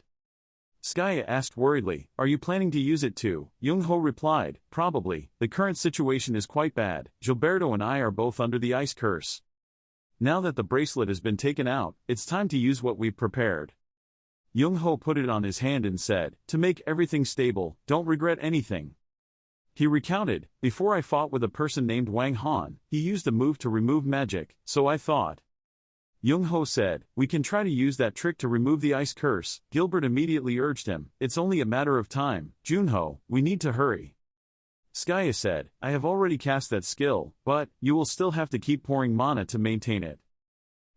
Skaya asked worriedly, are you planning to use it too? Young-ho replied, probably, the current situation is quite bad, Gilberto and I are both under the ice curse. Now that the bracelet has been taken out, it's time to use what we've prepared. Young-ho put it on his hand and said, to make everything stable, don't regret anything. He recounted, before I fought with a person named Wang Han, he used a move to remove magic, so I thought. Young-ho said, we can try to use that trick to remove the ice curse. Gilbert immediately urged him, it's only a matter of time, Junho, we need to hurry. Skaya said, I have already cast that skill, but, you will still have to keep pouring mana to maintain it.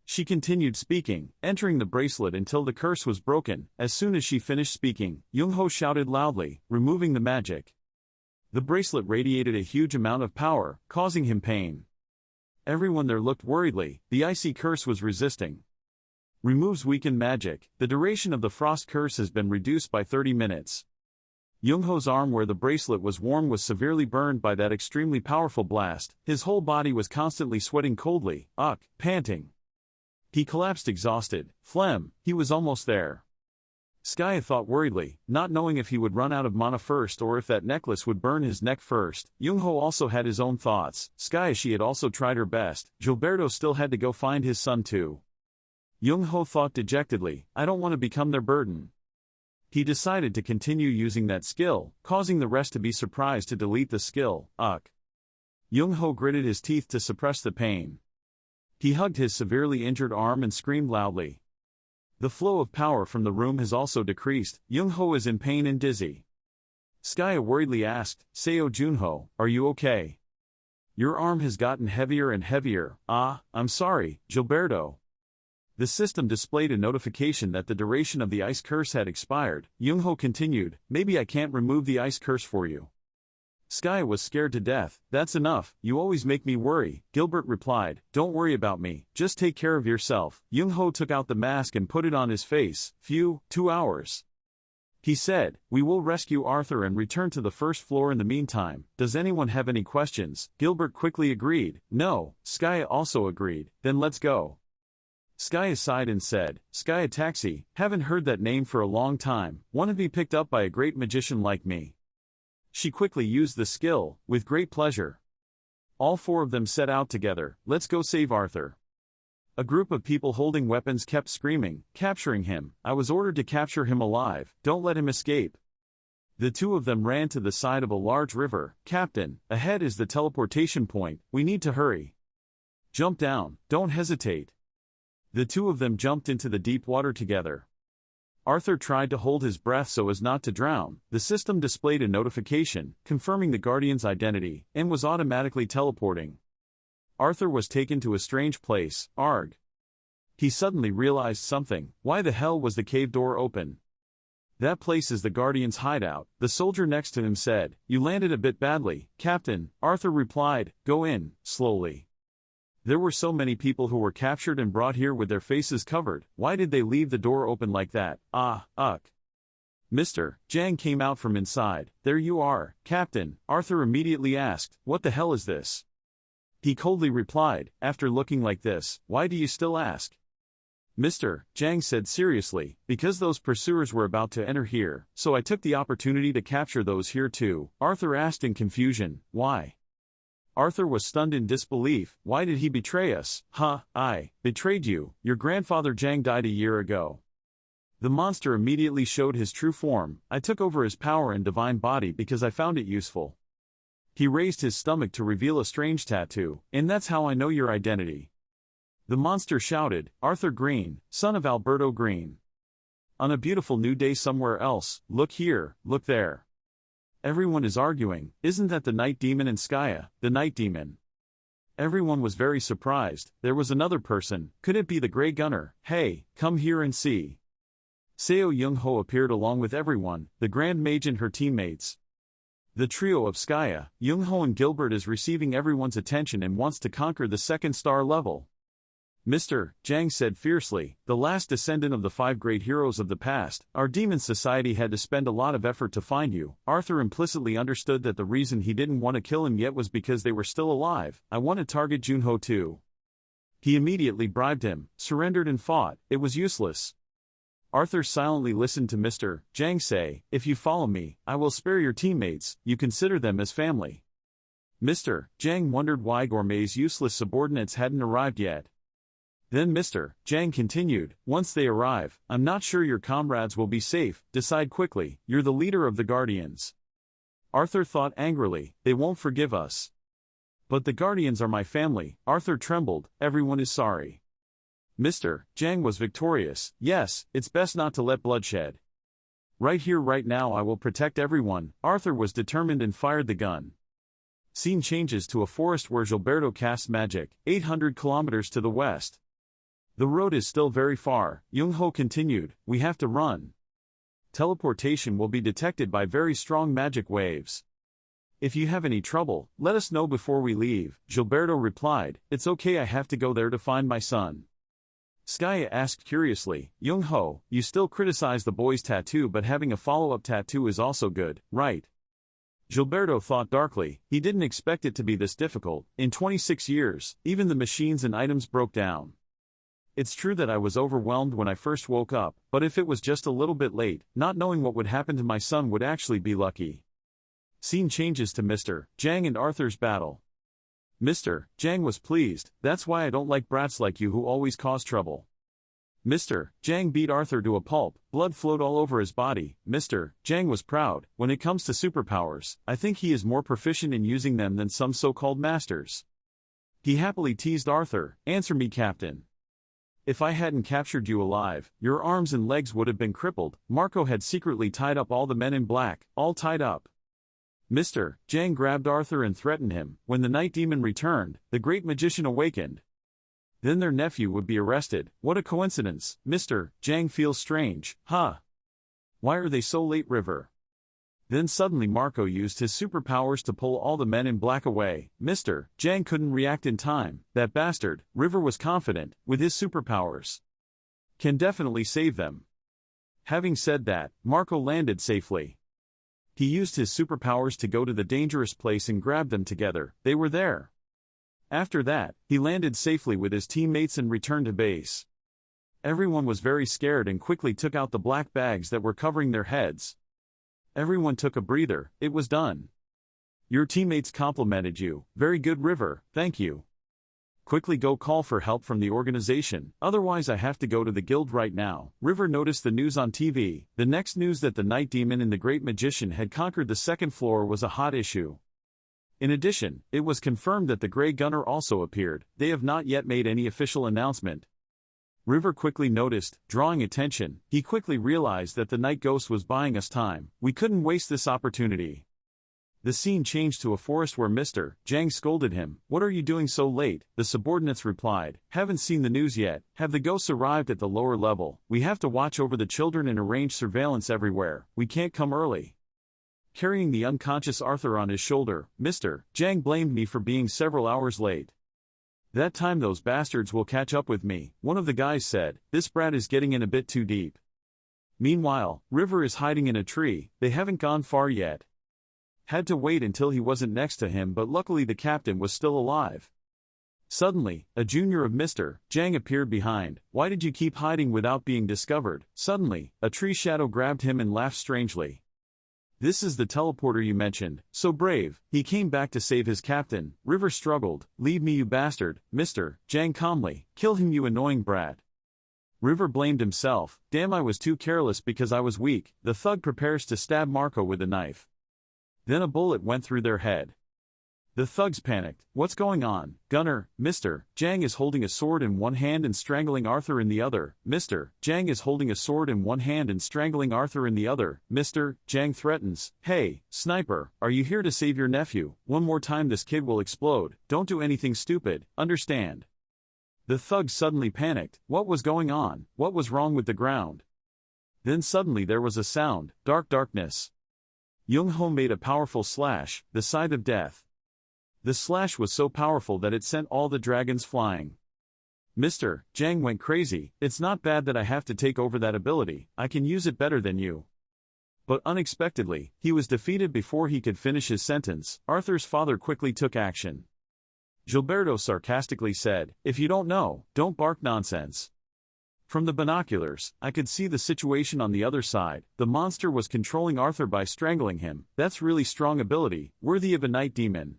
She continued speaking, entering the bracelet until the curse was broken. As soon as she finished speaking, Young-ho shouted loudly, removing the magic. The bracelet radiated a huge amount of power, causing him pain. Everyone there looked worriedly. The icy curse was resisting. Removes weakened magic. The duration of the frost curse has been reduced by 30 minutes. Young-ho's arm where the bracelet was worn was severely burned by that extremely powerful blast. His whole body was constantly sweating coldly, panting. He collapsed exhausted. Phlegm, he was almost there. Skaya thought worriedly, not knowing if he would run out of mana first or if that necklace would burn his neck first. Young-ho also had his own thoughts. Skaya, she had also tried her best. Gilberto still had to go find his son too. Young-ho thought dejectedly, I don't want to become their burden. He decided to continue using that skill, causing the rest to be surprised to delete the skill. Young-ho gritted his teeth to suppress the pain. He hugged his severely injured arm and screamed loudly. The flow of power from the room has also decreased. Young-ho is in pain and dizzy. Skaya worriedly asked, Seo Junho, are you okay? Your arm has gotten heavier and heavier. I'm sorry, Gilberto. The system displayed a notification that the duration of the ice curse had expired. Young-ho continued, maybe I can't remove the ice curse for you. Skaya was scared to death. That's enough, you always make me worry. Gilbert replied, don't worry about me, just take care of yourself. Young-ho took out the mask and put it on his face. 2 hours. He said, we will rescue Arthur and return to the first floor in the meantime. Does anyone have any questions? Gilbert quickly agreed. No. Skaya also agreed. Then let's go. Skaya sighed and said, Skaya Taxi, haven't heard that name for a long time. Want to be picked up by a great magician like me. She quickly used the skill, with great pleasure. All four of them set out together, let's go save Arthur. A group of people holding weapons kept screaming, capturing him. I was ordered to capture him alive, don't let him escape. The two of them ran to the side of a large river. Captain, ahead is the teleportation point, we need to hurry. Jump down, don't hesitate. The two of them jumped into the deep water together. Arthur tried to hold his breath so as not to drown. The system displayed a notification, confirming the Guardian's identity, and was automatically teleporting. Arthur was taken to a strange place, Arg. He suddenly realized something. Why the hell was the cave door open? That place is the Guardian's hideout. The soldier next to him said, you landed a bit badly, Captain. Arthur replied, go in, slowly. There were so many people who were captured and brought here with their faces covered. Why did they leave the door open like that? Mr. Jang came out from inside. There you are, Captain. Arthur immediately asked, what the hell is this? He coldly replied, after looking like this, why do you still ask? Mr. Jang said seriously, because those pursuers were about to enter here, so I took the opportunity to capture those here too. Arthur asked in confusion, why? Arthur was stunned in disbelief. Why did he betray us? I betrayed you. Your grandfather Jang died a year ago. The monster immediately showed his true form. I took over his power and divine body because I found it useful. He raised his stomach to reveal a strange tattoo, and that's how I know your identity. The monster shouted, Arthur Green, son of Alberto Green. On a beautiful new day somewhere else, look here, look there. Everyone is arguing, isn't that the night demon and Skaya, the night demon? Everyone was very surprised. There was another person, could it be the Grey Gunner? Hey, come here and see. Seo Young-ho appeared along with everyone, the Grand Mage and her teammates. The trio of Skya, Young-ho and Gilbert is receiving everyone's attention and wants to conquer the second star level. Mr. Jang said fiercely, the last descendant of the 5 great heroes of the past, our demon society had to spend a lot of effort to find you. Arthur implicitly understood that the reason he didn't want to kill him yet was because they were still alive. I want to target Junho too. He immediately bribed him, surrendered and fought. It was useless. Arthur silently listened to Mr. Jang say, if you follow me, I will spare your teammates, you consider them as family. Mr. Jang wondered why Gourmet's useless subordinates hadn't arrived yet. Then Mr. Jang continued, once they arrive, I'm not sure your comrades will be safe, decide quickly, you're the leader of the Guardians. Arthur thought angrily, they won't forgive us. But the Guardians are my family. Arthur trembled, everyone is sorry. Mr. Jang was victorious, yes, it's best not to let bloodshed. Right here right now I will protect everyone. Arthur was determined and fired the gun. Scene changes to a forest where Gilberto casts magic, 800 kilometers to the west. The road is still very far. Young-ho continued, we have to run. Teleportation will be detected by very strong magic waves. If you have any trouble, let us know before we leave. Gilberto replied, it's okay, I have to go there to find my son. Skya asked curiously, Young-ho, you still criticize the boy's tattoo, but having a follow-up tattoo is also good, right? Gilberto thought darkly, he didn't expect it to be this difficult. In 26 years, even the machines and items broke down. It's true that I was overwhelmed when I first woke up, but if it was just a little bit late, not knowing what would happen to my son would actually be lucky. Scene changes to Mr. Jang and Arthur's battle. Mr. Jang was pleased, that's why I don't like brats like you who always cause trouble. Mr. Jang beat Arthur to a pulp, blood flowed all over his body. Mr. Jang was proud. When it comes to superpowers, I think he is more proficient in using them than some so-called masters. He happily teased Arthur, answer me, Captain. If I hadn't captured you alive, your arms and legs would have been crippled. Marco had secretly tied up all the men in black, all tied up. Mr. Jang grabbed Arthur and threatened him. When the night demon returned, the great magician awakened. Then their nephew would be arrested. What a coincidence. Mr. Jang feels strange. Huh? Why are they so late, River? Then suddenly Marco used his superpowers to pull all the men in black away. Mr. Jang couldn't react in time. That bastard, River was confident, with his superpowers. Can definitely save them. Having said that, Marco landed safely. He used his superpowers to go to the dangerous place and grab them together. They were there. After that, he landed safely with his teammates and returned to base. Everyone was very scared and quickly took out the black bags that were covering their heads. Everyone took a breather. It was done. Your teammates complimented you. Very good, River, thank you. Quickly go call for help from the organization, otherwise I have to go to the guild right now. River noticed the news on TV. The next news that the Night Demon and the Great Magician had conquered the second floor was a hot issue. In addition, it was confirmed that the Grey Gunner also appeared. They have not yet made any official announcement. River quickly noticed, drawing attention. He quickly realized that the Night Ghost was buying us time. We couldn't waste this opportunity. The scene changed to a forest where Mr. Jang scolded him. What are you doing so late? The subordinates replied, haven't seen the news yet. Have the ghosts arrived at the lower level? We have to watch over the children and arrange surveillance everywhere. We can't come early. Carrying the unconscious Arthur on his shoulder, Mr. Jang blamed me for being several hours late. That time those bastards will catch up with me, one of the guys said. This brat is getting in a bit too deep. Meanwhile, River is hiding in a tree. They haven't gone far yet. Had to wait until he wasn't next to him, but luckily the captain was still alive. Suddenly, a junior of Mr. Jang appeared behind. Why did you keep hiding without being discovered? Suddenly, a tree shadow grabbed him and laughed strangely. This is the teleporter you mentioned, so brave. He came back to save his captain. River struggled. Leave me, you bastard. Mr. Jang calmly. Kill him, you annoying brat. River blamed himself. Damn, I was too careless because I was weak. The thug prepares to stab Marco with a knife. Then a bullet went through their head. The thugs panicked. What's going on? Gunner, Mr. Jang is holding a sword in one hand and strangling Arthur in the other. Mr. Jang is holding a sword in one hand and strangling Arthur in the other. Mr. Jang threatens. Hey, sniper, are you here to save your nephew? One more time this kid will explode. Don't do anything stupid, understand? The thugs suddenly panicked. What was going on? What was wrong with the ground? Then suddenly there was a sound. Darkness. Young-ho made a powerful slash, the scythe of death. The slash was so powerful that it sent all the dragons flying. Mr. Jang went crazy. It's not bad that I have to take over that ability, I can use it better than you. But unexpectedly, he was defeated before he could finish his sentence. Arthur's father quickly took action. Gilberto sarcastically said, "If you don't know, don't bark nonsense." From the binoculars, I could see the situation on the other side. The monster was controlling Arthur by strangling him. That's really strong ability, worthy of a night demon.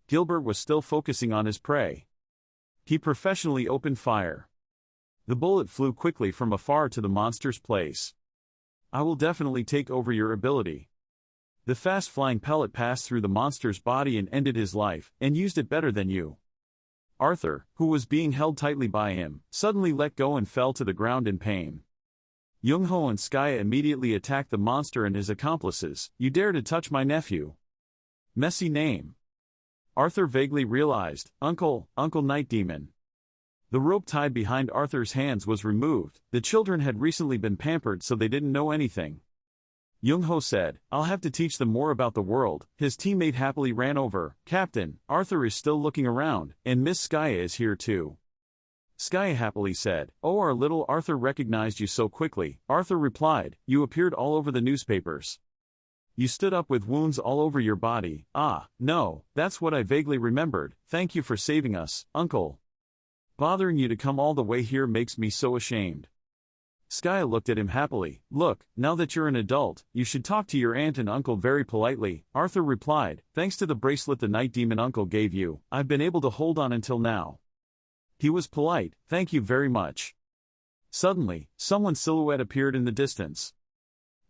Gilbert was still focusing on his prey. He professionally opened fire. The bullet flew quickly from afar to the monster's place. I will definitely take over your ability. The fast-flying pellet passed through the monster's body and ended his life, and used it better than you. Arthur, who was being held tightly by him, suddenly let go and fell to the ground in pain. Young-ho and Skya immediately attacked the monster and his accomplices. You dare to touch my nephew? Messy name. Arthur vaguely realized, Uncle Night Demon. The rope tied behind Arthur's hands was removed. The children had recently been pampered so they didn't know anything. Young-ho said, I'll have to teach them more about the world. His teammate happily ran over. Captain, Arthur is still looking around, and Miss Skya is here too. Skya happily said, Oh, our little Arthur recognized you so quickly. Arthur replied, You appeared all over the newspapers. You stood up with wounds all over your body. Ah, no, that's what I vaguely remembered. Thank you for saving us, Uncle. Bothering you to come all the way here makes me so ashamed. Skya looked at him happily. Look, now that you're an adult, you should talk to your aunt and uncle very politely. Arthur replied, Thanks to the bracelet the night demon uncle gave you, I've been able to hold on until now. He was polite, thank you very much. Suddenly, someone's silhouette appeared in the distance.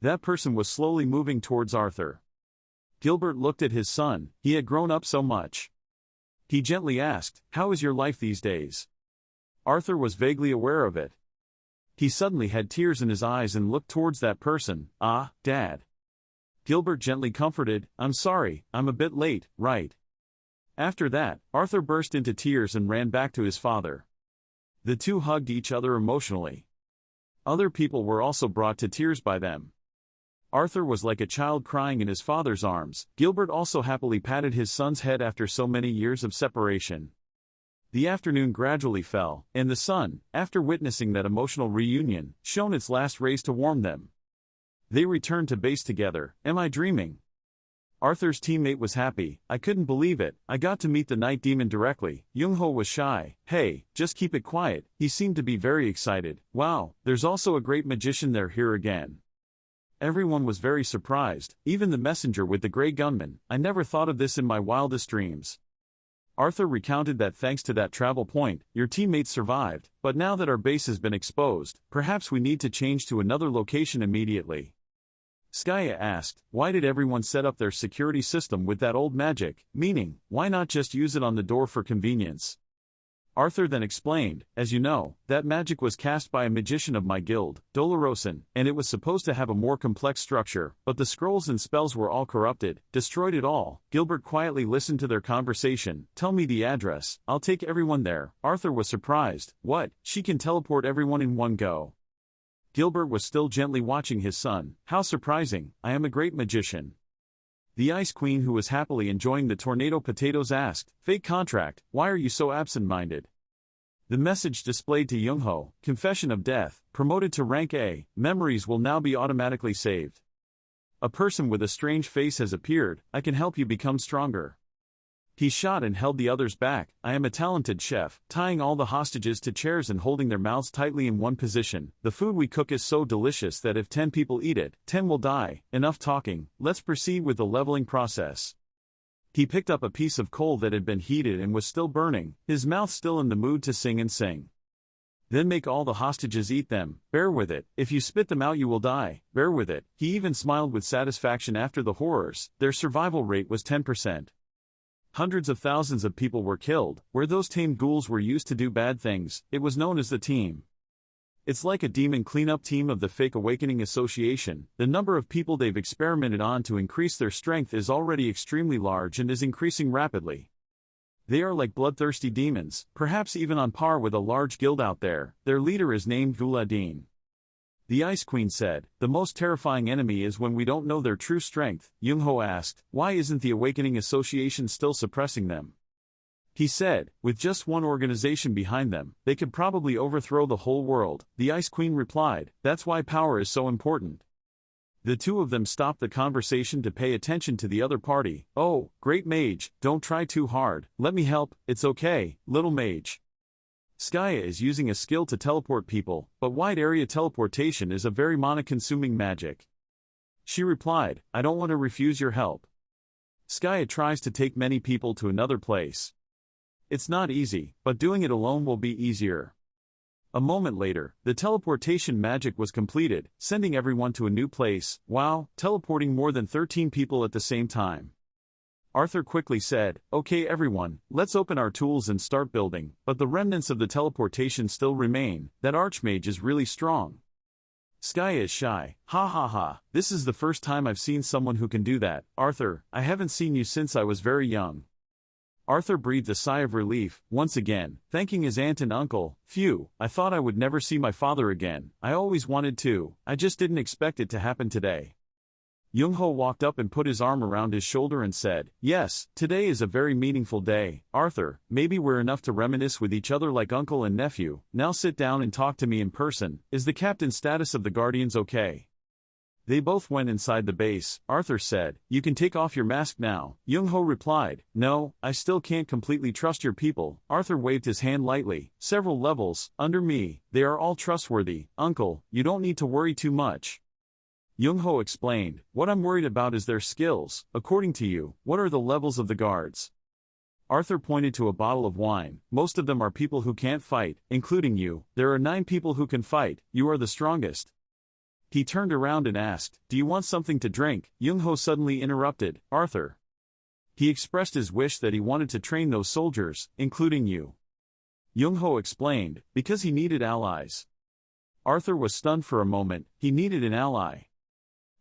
That person was slowly moving towards Arthur. Gilbert looked at his son, he had grown up so much. He gently asked, How is your life these days? Arthur was vaguely aware of it. He suddenly had tears in his eyes and looked towards that person. Ah, Dad. Gilbert gently comforted, I'm sorry, I'm a bit late, right? After that, Arthur burst into tears and ran back to his father. The two hugged each other emotionally. Other people were also brought to tears by them. Arthur was like a child crying in his father's arms. Gilbert also happily patted his son's head after so many years of separation. The afternoon gradually fell, and the sun, after witnessing that emotional reunion, shone its last rays to warm them. They returned to base together. Am I dreaming? Arthur's teammate was happy. I couldn't believe it. I got to meet the night demon directly. Young-ho was shy. Hey, just keep it quiet. He seemed to be very excited. Wow, there's also a great magician there here again. Everyone was very surprised, even the messenger with the gray gunman. I never thought of this in my wildest dreams. Arthur recounted that thanks to that travel point, your teammates survived, but now that our base has been exposed, perhaps we need to change to another location immediately. Skya asked, why did everyone set up their security system with that old magic, meaning, why not just use it on the door for convenience? Arthur then explained, as you know, that magic was cast by a magician of my guild, Dolorosan, and it was supposed to have a more complex structure, but the scrolls and spells were all corrupted, destroyed it all. Gilbert quietly listened to their conversation. Tell me the address, I'll take everyone there. Arthur was surprised. What? She can teleport everyone in one go. Gilbert was still gently watching his son. How surprising, I am a great magician. The Ice Queen, who was happily enjoying the tornado potatoes, asked, Fake contract, why are you so absent-minded? The message displayed to Young-ho, Confession of Death, promoted to rank A, memories will now be automatically saved. A person with a strange face has appeared, I can help you become stronger. He shot and held the others back. I am a talented chef, tying all the hostages to chairs and holding their mouths tightly in one position. The food we cook is so delicious that if 10 people eat it, 10 will die. Enough talking, let's proceed with the leveling process. He picked up a piece of coal that had been heated and was still burning, his mouth still in the mood to sing and sing. Then make all the hostages eat them. Bear with it, if you spit them out you will die. Bear with it. He even smiled with satisfaction after the horrors. Their survival rate was 10%. Hundreds of thousands of people were killed. Where those tamed ghouls were used to do bad things, it was known as the team. It's like a demon cleanup team of the Fake Awakening Association. The number of people they've experimented on to increase their strength is already extremely large and is increasing rapidly. They are like bloodthirsty demons, perhaps even on par with a large guild out there. Their leader is named Guladin. The Ice Queen said, "The most terrifying enemy is when we don't know their true strength." Young-ho asked, "Why isn't the Awakening Association still suppressing them?" He said, "With just one organization behind them, they could probably overthrow the whole world." The Ice Queen replied, "That's why power is so important." The two of them stopped the conversation to pay attention to the other party. "Oh, great mage, don't try too hard, let me help, it's okay, little mage." Skaya is using a skill to teleport people, but wide area teleportation is a very mana-consuming magic. She replied, "I don't want to refuse your help." Skaya tries to take many people to another place. It's not easy, but doing it alone will be easier. A moment later, the teleportation magic was completed, sending everyone to a new place. Wow, teleporting more than 13 people at the same time. Arthur quickly said, "Okay everyone, let's open our tools and start building," but the remnants of the teleportation still remain. That archmage is really strong. Skaya is shy. "Ha ha ha, this is the first time I've seen someone who can do that. Arthur, I haven't seen you since I was very young." Arthur breathed a sigh of relief, once again, thanking his aunt and uncle. "Phew, I thought I would never see my father again. I always wanted to, I just didn't expect it to happen today." Young-ho walked up and put his arm around his shoulder and said, "Yes, today is a very meaningful day. Arthur, maybe we're enough to reminisce with each other like uncle and nephew. Now sit down and talk to me in person. Is the captain status of the Guardians okay?" They both went inside the base. Arthur said, "You can take off your mask now." Young-ho replied, "No, I still can't completely trust your people." Arthur waved his hand lightly. "Several levels, under me, they are all trustworthy. Uncle, you don't need to worry too much." Young-ho explained, "What I'm worried about is their skills. According to you, what are the levels of the guards?" Arthur pointed to a bottle of wine. "Most of them are people who can't fight, including you. There are 9 people who can fight. You are the strongest." He turned around and asked, "Do you want something to drink?" Young-ho suddenly interrupted, "Arthur." He expressed his wish that he wanted to train those soldiers, including you. Young-ho explained, "Because he needed allies." Arthur was stunned for a moment. He needed an ally.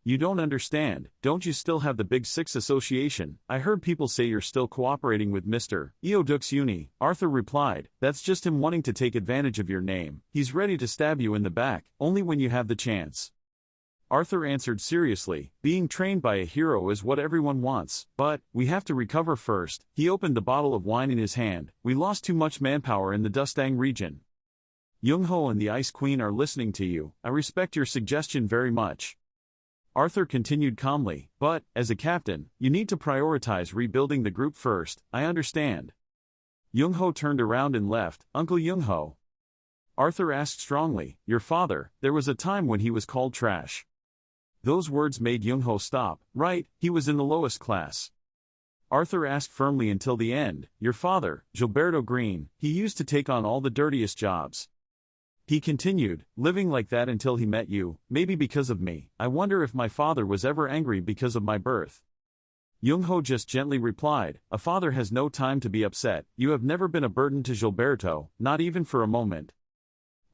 "You don't understand, don't you still have the Big Six Association? I heard people say you're still cooperating with Mr. Eodux Uni." Arthur replied, "That's just him wanting to take advantage of your name. He's ready to stab you in the back, only when you have the chance." Arthur answered seriously, "Being trained by a hero is what everyone wants, but we have to recover first." He opened the bottle of wine in his hand. "We lost too much manpower in the Dustang region. Young-ho and the Ice Queen are listening to you. I respect your suggestion very much." Arthur continued calmly, "But, as a captain, you need to prioritize rebuilding the group first. I understand." Young-ho turned around and left. "Uncle Young-ho?" Arthur asked strongly. "Your father, there was a time when he was called trash." Those words made Young-ho stop. "Right, he was in the lowest class." Arthur asked firmly until the end, "Your father, Gilberto Green, he used to take on all the dirtiest jobs. He continued, living like that until he met you, maybe because of me. I wonder if my father was ever angry because of my birth." Young-ho just gently replied, "A father has no time to be upset. You have never been a burden to Gilberto, not even for a moment."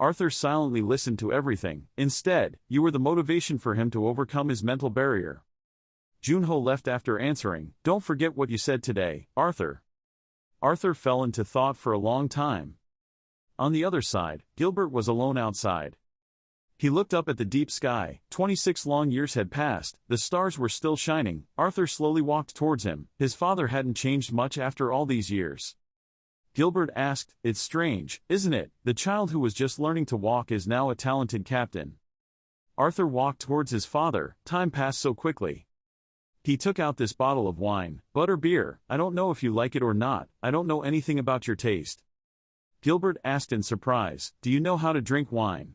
Arthur silently listened to everything. "Instead, you were the motivation for him to overcome his mental barrier." Junho left after answering, "Don't forget what you said today, Arthur." Arthur fell into thought for a long time. On the other side, Gilbert was alone outside. He looked up at the deep sky. 26 long years had passed, the stars were still shining. Arthur slowly walked towards him. His father hadn't changed much after all these years. Gilbert asked, "It's strange, isn't it? The child who was just learning to walk is now a talented captain." Arthur walked towards his father. Time passed so quickly. He took out this bottle of wine. "Butter beer, I don't know if you like it or not, I don't know anything about your taste." Gilbert asked in surprise, "Do you know how to drink wine?"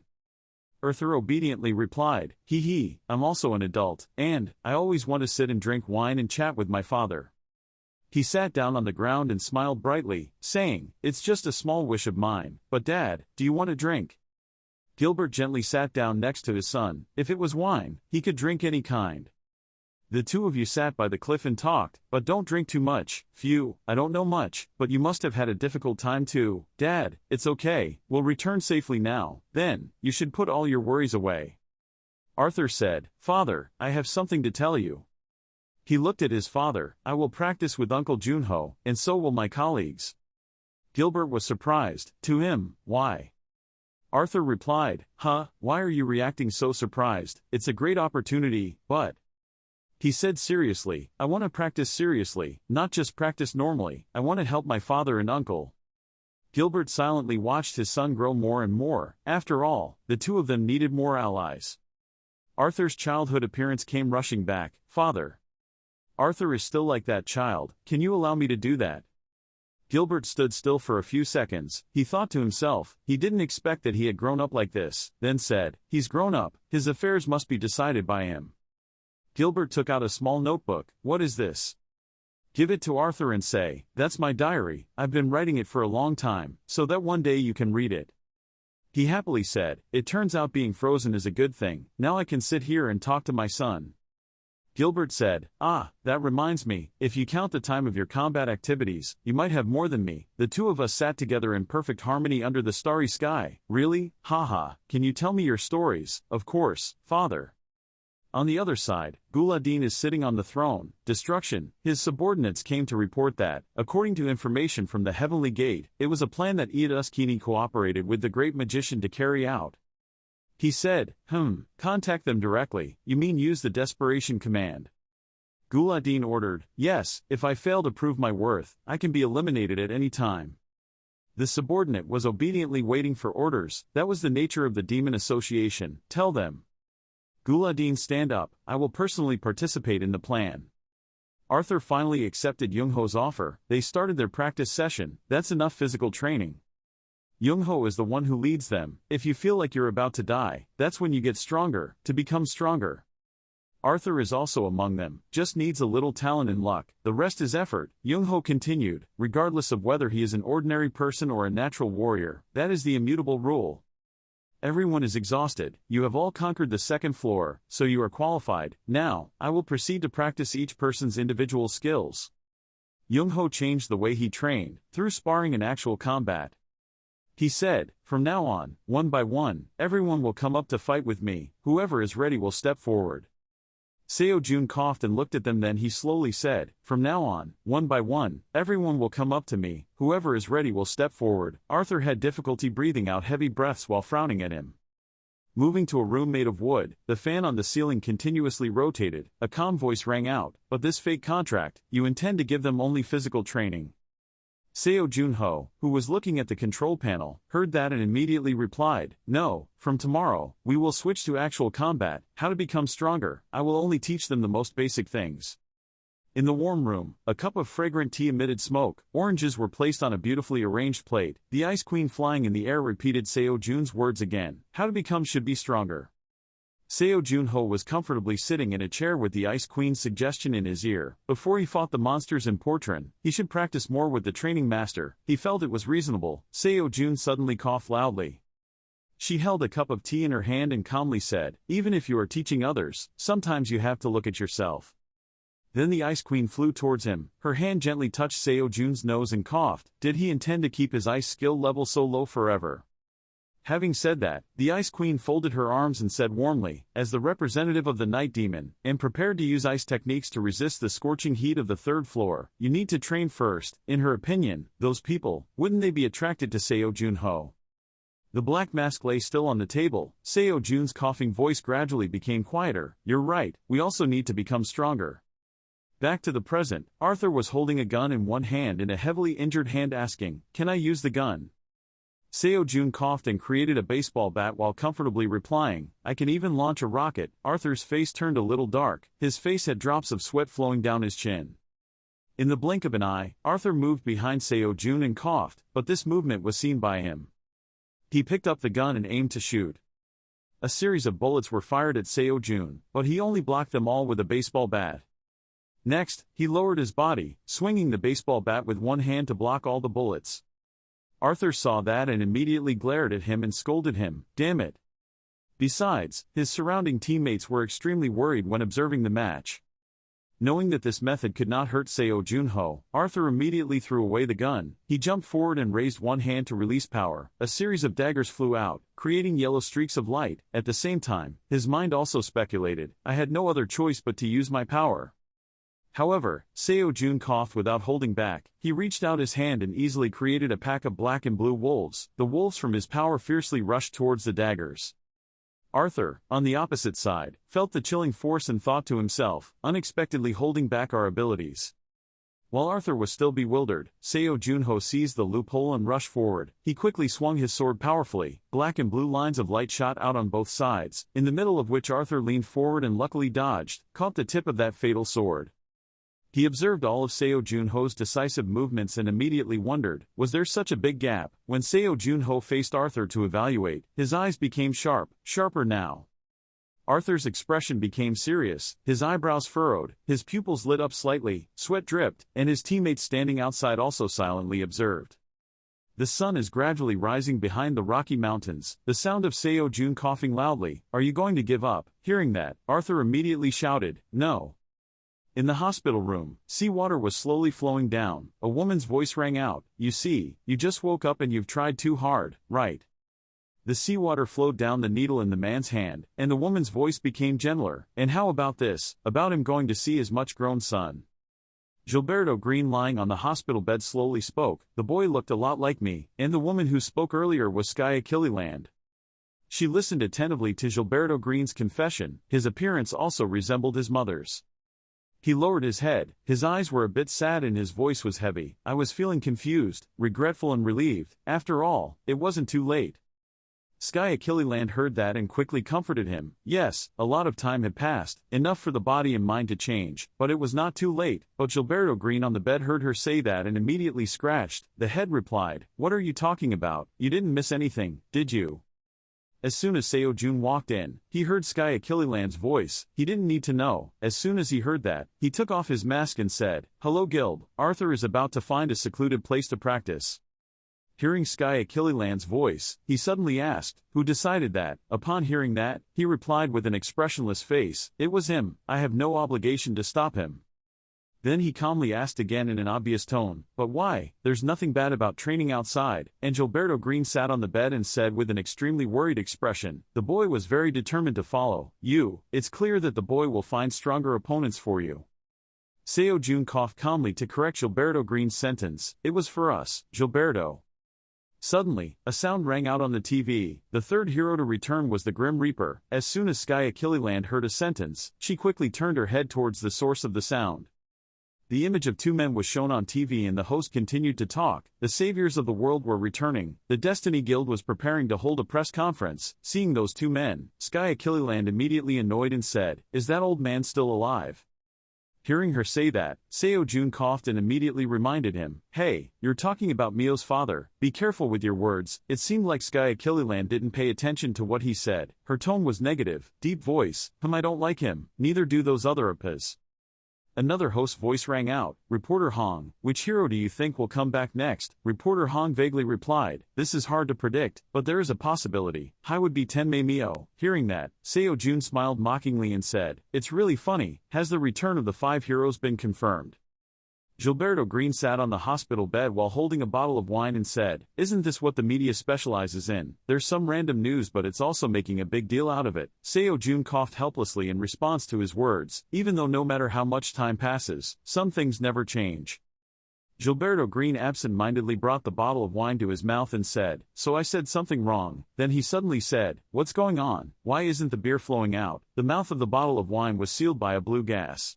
Arthur obediently replied, Hee, I'm also an adult, and I always want to sit and drink wine and chat with my father." He sat down on the ground and smiled brightly, saying, "It's just a small wish of mine, but Dad, do you want a drink?" Gilbert gently sat down next to his son. If it was wine, he could drink any kind. "The two of you sat by the cliff and talked, but don't drink too much." "Phew, I don't know much, but you must have had a difficult time too." "Dad, it's okay, we'll return safely now. Then, you should put all your worries away." Arthur said, "Father, I have something to tell you." He looked at his father. "I will practice with Uncle Junho, and so will my colleagues." Gilbert was surprised. To him, why? Arthur replied, why are you reacting so surprised? It's a great opportunity, but... He said seriously, I want to practice seriously, not just practice normally, I want to help my father and uncle. Gilbert silently watched his son grow more and more. After all, the two of them needed more allies. Arthur's childhood appearance came rushing back. Father. Arthur is still like that child, can you allow me to do that? Gilbert stood still for a few seconds. He thought to himself, he didn't expect that he had grown up like this, then said, he's grown up, his affairs must be decided by him. Gilbert took out a small notebook. What is this? Give it to Arthur and say, that's my diary, I've been writing it for a long time, so that one day you can read it. He happily said, it turns out being frozen is a good thing, now I can sit here and talk to my son. Gilbert said, that reminds me, if you count the time of your combat activities, you might have more than me. The two of us sat together in perfect harmony under the starry sky. Really? Haha, can you tell me your stories? Of course, father. On the other side, Ghuladin is sitting on the throne. Destruction. His subordinates came to report that, according to information from the Heavenly Gate, it was a plan that Iadaskini cooperated with the great magician to carry out. He said, contact them directly, you mean use the desperation command. Ghuladin ordered, yes, if I fail to prove my worth, I can be eliminated at any time. The subordinate was obediently waiting for orders. That was the nature of the demon association. Tell them. Ghuladin, stand up, I will personally participate in the plan. Arthur finally accepted Youngho's offer. They started their practice session. That's enough physical training. Youngho is the one who leads them. If you feel like you're about to die, that's when you get stronger, to become stronger. Arthur is also among them, just needs a little talent and luck, the rest is effort. Youngho continued, regardless of whether he is an ordinary person or a natural warrior, that is the immutable rule. Everyone is exhausted, you have all conquered the second floor, so you are qualified. Now, I will proceed to practice each person's individual skills. Youngho changed the way he trained, through sparring and actual combat. He said, from now on, one by one, everyone will come up to fight with me, whoever is ready will step forward. Seo Jun coughed and looked at them, then he slowly said, from now on, one by one, everyone will come up to me, whoever is ready will step forward. Arthur had difficulty breathing out heavy breaths while frowning at him. Moving to a room made of wood, the fan on the ceiling continuously rotated, a calm voice rang out, but this fake contract, you intend to give them only physical training. Seo Junho, who was looking at the control panel, heard that and immediately replied, no, from tomorrow, we will switch to actual combat, how to become stronger, I will only teach them the most basic things. In the warm room, a cup of fragrant tea emitted smoke, oranges were placed on a beautifully arranged plate, the Ice Queen flying in the air repeated Seo Jun's words again, how to become should be stronger. Seo Junho was comfortably sitting in a chair with the Ice Queen's suggestion in his ear. Before he fought the monsters in Portran, he should practice more with the training master. He felt it was reasonable. Seo Jun suddenly coughed loudly. She held a cup of tea in her hand and calmly said, even if you are teaching others, sometimes you have to look at yourself. Then the Ice Queen flew towards him. Her hand gently touched Seo Jun's nose and coughed. Did he intend to keep his ice skill level so low forever? Having said that, the Ice Queen folded her arms and said warmly, as the representative of the Night Demon, and prepared to use ice techniques to resist the scorching heat of the third floor, you need to train first. In her opinion, those people, wouldn't they be attracted to Seo Junho? The black mask lay still on the table. Seo Jun's coughing voice gradually became quieter. You're right, we also need to become stronger. Back to the present, Arthur was holding a gun in one hand and a heavily injured hand asking, can I use the gun? Seo Jun coughed and created a baseball bat while comfortably replying, I can even launch a rocket. Arthur's face turned a little dark, his face had drops of sweat flowing down his chin. In the blink of an eye, Arthur moved behind Seo Jun and coughed, but this movement was seen by him. He picked up the gun and aimed to shoot. A series of bullets were fired at Seo Jun, but he only blocked them all with a baseball bat. Next, he lowered his body, swinging the baseball bat with one hand to block all the bullets. Arthur saw that and immediately glared at him and scolded him, damn it. Besides, his surrounding teammates were extremely worried when observing the match. Knowing that this method could not hurt Seo Junho, Arthur immediately threw away the gun. He jumped forward and raised one hand to release power. A series of daggers flew out, creating yellow streaks of light. At the same time, his mind also speculated, I had no other choice but to use my power. However, Seo Jun coughed without holding back. He reached out his hand and easily created a pack of black and blue wolves. The wolves from his power fiercely rushed towards the daggers. Arthur, on the opposite side, felt the chilling force and thought to himself, unexpectedly holding back our abilities. While Arthur was still bewildered, Seo Junho seized the loophole and rushed forward. He quickly swung his sword powerfully. Black and blue lines of light shot out on both sides, in the middle of which Arthur leaned forward and luckily dodged, caught the tip of that fatal sword. He observed all of Seo Junho's decisive movements and immediately wondered, was there such a big gap? When Seo Junho faced Arthur to evaluate, his eyes became sharp, sharper now. Arthur's expression became serious, his eyebrows furrowed, his pupils lit up slightly, sweat dripped, and his teammates standing outside also silently observed. The sun is gradually rising behind the Rocky Mountains. The sound of Seo Jun coughing loudly. Are you going to give up? Hearing that, Arthur immediately shouted, no. In the hospital room, seawater was slowly flowing down. A woman's voice rang out, you see, you just woke up and you've tried too hard, right? The seawater flowed down the needle in the man's hand, and the woman's voice became gentler. And how about this, about him going to see his much-grown son? Gilberto Green lying on the hospital bed slowly spoke, the boy looked a lot like me, and the woman who spoke earlier was Sky Achilleland. She listened attentively to Gilberto Green's confession, his appearance also resembled his mother's. He lowered his head, his eyes were a bit sad and his voice was heavy. I was feeling confused, regretful and relieved. After all, it wasn't too late. Sky Achilleland heard that and quickly comforted him. Yes, a lot of time had passed, enough for the body and mind to change, but it was not too late. But Gilberto Green on the bed heard her say that and immediately scratched. The head replied, what are you talking about? You didn't miss anything, did you? As soon as Seo Jun walked in, he heard Sky Achilleland's voice. He didn't need to know. As soon as he heard that, he took off his mask and said, hello Gilb, Arthur is about to find a secluded place to practice. Hearing Sky Achilleland's voice, he suddenly asked, who decided that? Upon hearing that, he replied with an expressionless face, it was him, I have no obligation to stop him. Then he calmly asked again in an obvious tone, but why? There's nothing bad about training outside. And Gilberto Green sat on the bed and said with an extremely worried expression, the boy was very determined to follow you. It's clear that the boy will find stronger opponents for you. Seo Jun coughed calmly to correct Gilberto Green's sentence, it was for us, Gilberto. Suddenly, a sound rang out on the TV. The third hero to return was the Grim Reaper. As soon as Sky Achilleland heard a sentence, she quickly turned her head towards the source of the sound. The image of two men was shown on TV and the host continued to talk. The saviors of the world were returning. The Destiny Guild was preparing to hold a press conference. Seeing those two men, Sky Achilleland immediately annoyed and said, is that old man still alive? Hearing her say that, Seo Jun coughed and immediately reminded him, hey, you're talking about Mio's father, be careful with your words. It seemed like Sky Achilleland didn't pay attention to what he said. Her tone was negative, deep voice, I don't like him, neither do those other oppas. Another host's voice rang out, Reporter Hong, which hero do you think will come back next? Reporter Hong vaguely replied, this is hard to predict, but there is a possibility. Hai would be Tenmei Mio. Hearing that, Seo Jun smiled mockingly and said, it's really funny, has the return of the 5 heroes been confirmed? Gilberto Green sat on the hospital bed while holding a bottle of wine and said, isn't this what the media specializes in? There's some random news but it's also making a big deal out of it. Seo Jun coughed helplessly in response to his words, even though no matter how much time passes, some things never change. Gilberto Green absent-mindedly brought the bottle of wine to his mouth and said, so I said something wrong. Then he suddenly said, what's going on? Why isn't the beer flowing out? The mouth of the bottle of wine was sealed by a blue gas.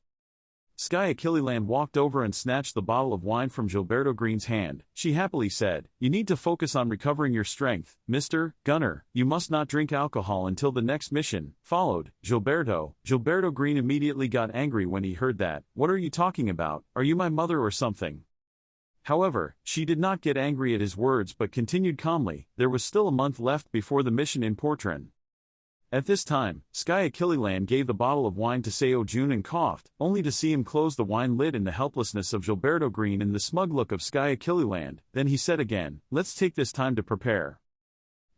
Sky Achilleland walked over and snatched the bottle of wine from Gilberto Green's hand. She happily said, you need to focus on recovering your strength, Mr. Gunner. You must not drink alcohol until the next mission. Followed, Gilberto. Gilberto Green immediately got angry when he heard that. What are you talking about? Are you my mother or something? However, she did not get angry at his words but continued calmly. There was still a month left before the mission in Portran. At this time, Sky Achilleland gave the bottle of wine to Seo Jun and coughed, only to see him close the wine lid in the helplessness of Gilberto Green and the smug look of Sky Achilleland. Then he said again, let's take this time to prepare.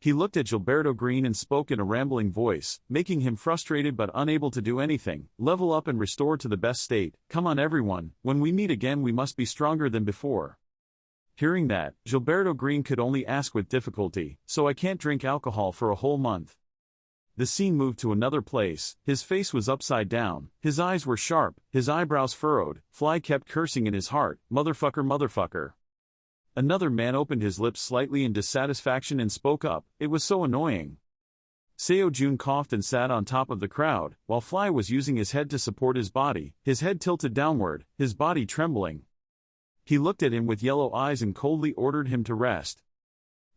He looked at Gilberto Green and spoke in a rambling voice, making him frustrated but unable to do anything. Level up and restore to the best state. Come on everyone, when we meet again we must be stronger than before. Hearing that, Gilberto Green could only ask with difficulty, so I can't drink alcohol for a whole month. The scene moved to another place. His face was upside down, his eyes were sharp, his eyebrows furrowed. Fly kept cursing in his heart, "Motherfucker, motherfucker." Another man opened his lips slightly in dissatisfaction and spoke up, "It was so annoying." Seo Jun coughed and sat on top of the crowd, while Fly was using his head to support his body, his head tilted downward, his body trembling. He looked at him with yellow eyes and coldly ordered him to rest.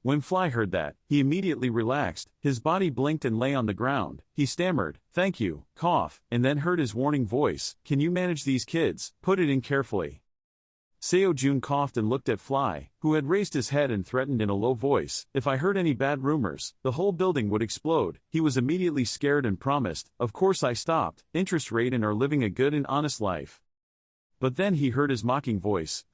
When Fly heard that, he immediately relaxed, his body blinked and lay on the ground. He stammered, "Thank you," cough, and then heard his warning voice, "Can you manage these kids? Put it in carefully." Seo Jun coughed and looked at Fly, who had raised his head and threatened in a low voice, "If I heard any bad rumors, the whole building would explode." He was immediately scared and promised, "Of course I stopped, interest rate and are living a good and honest life." But then he heard his mocking voice,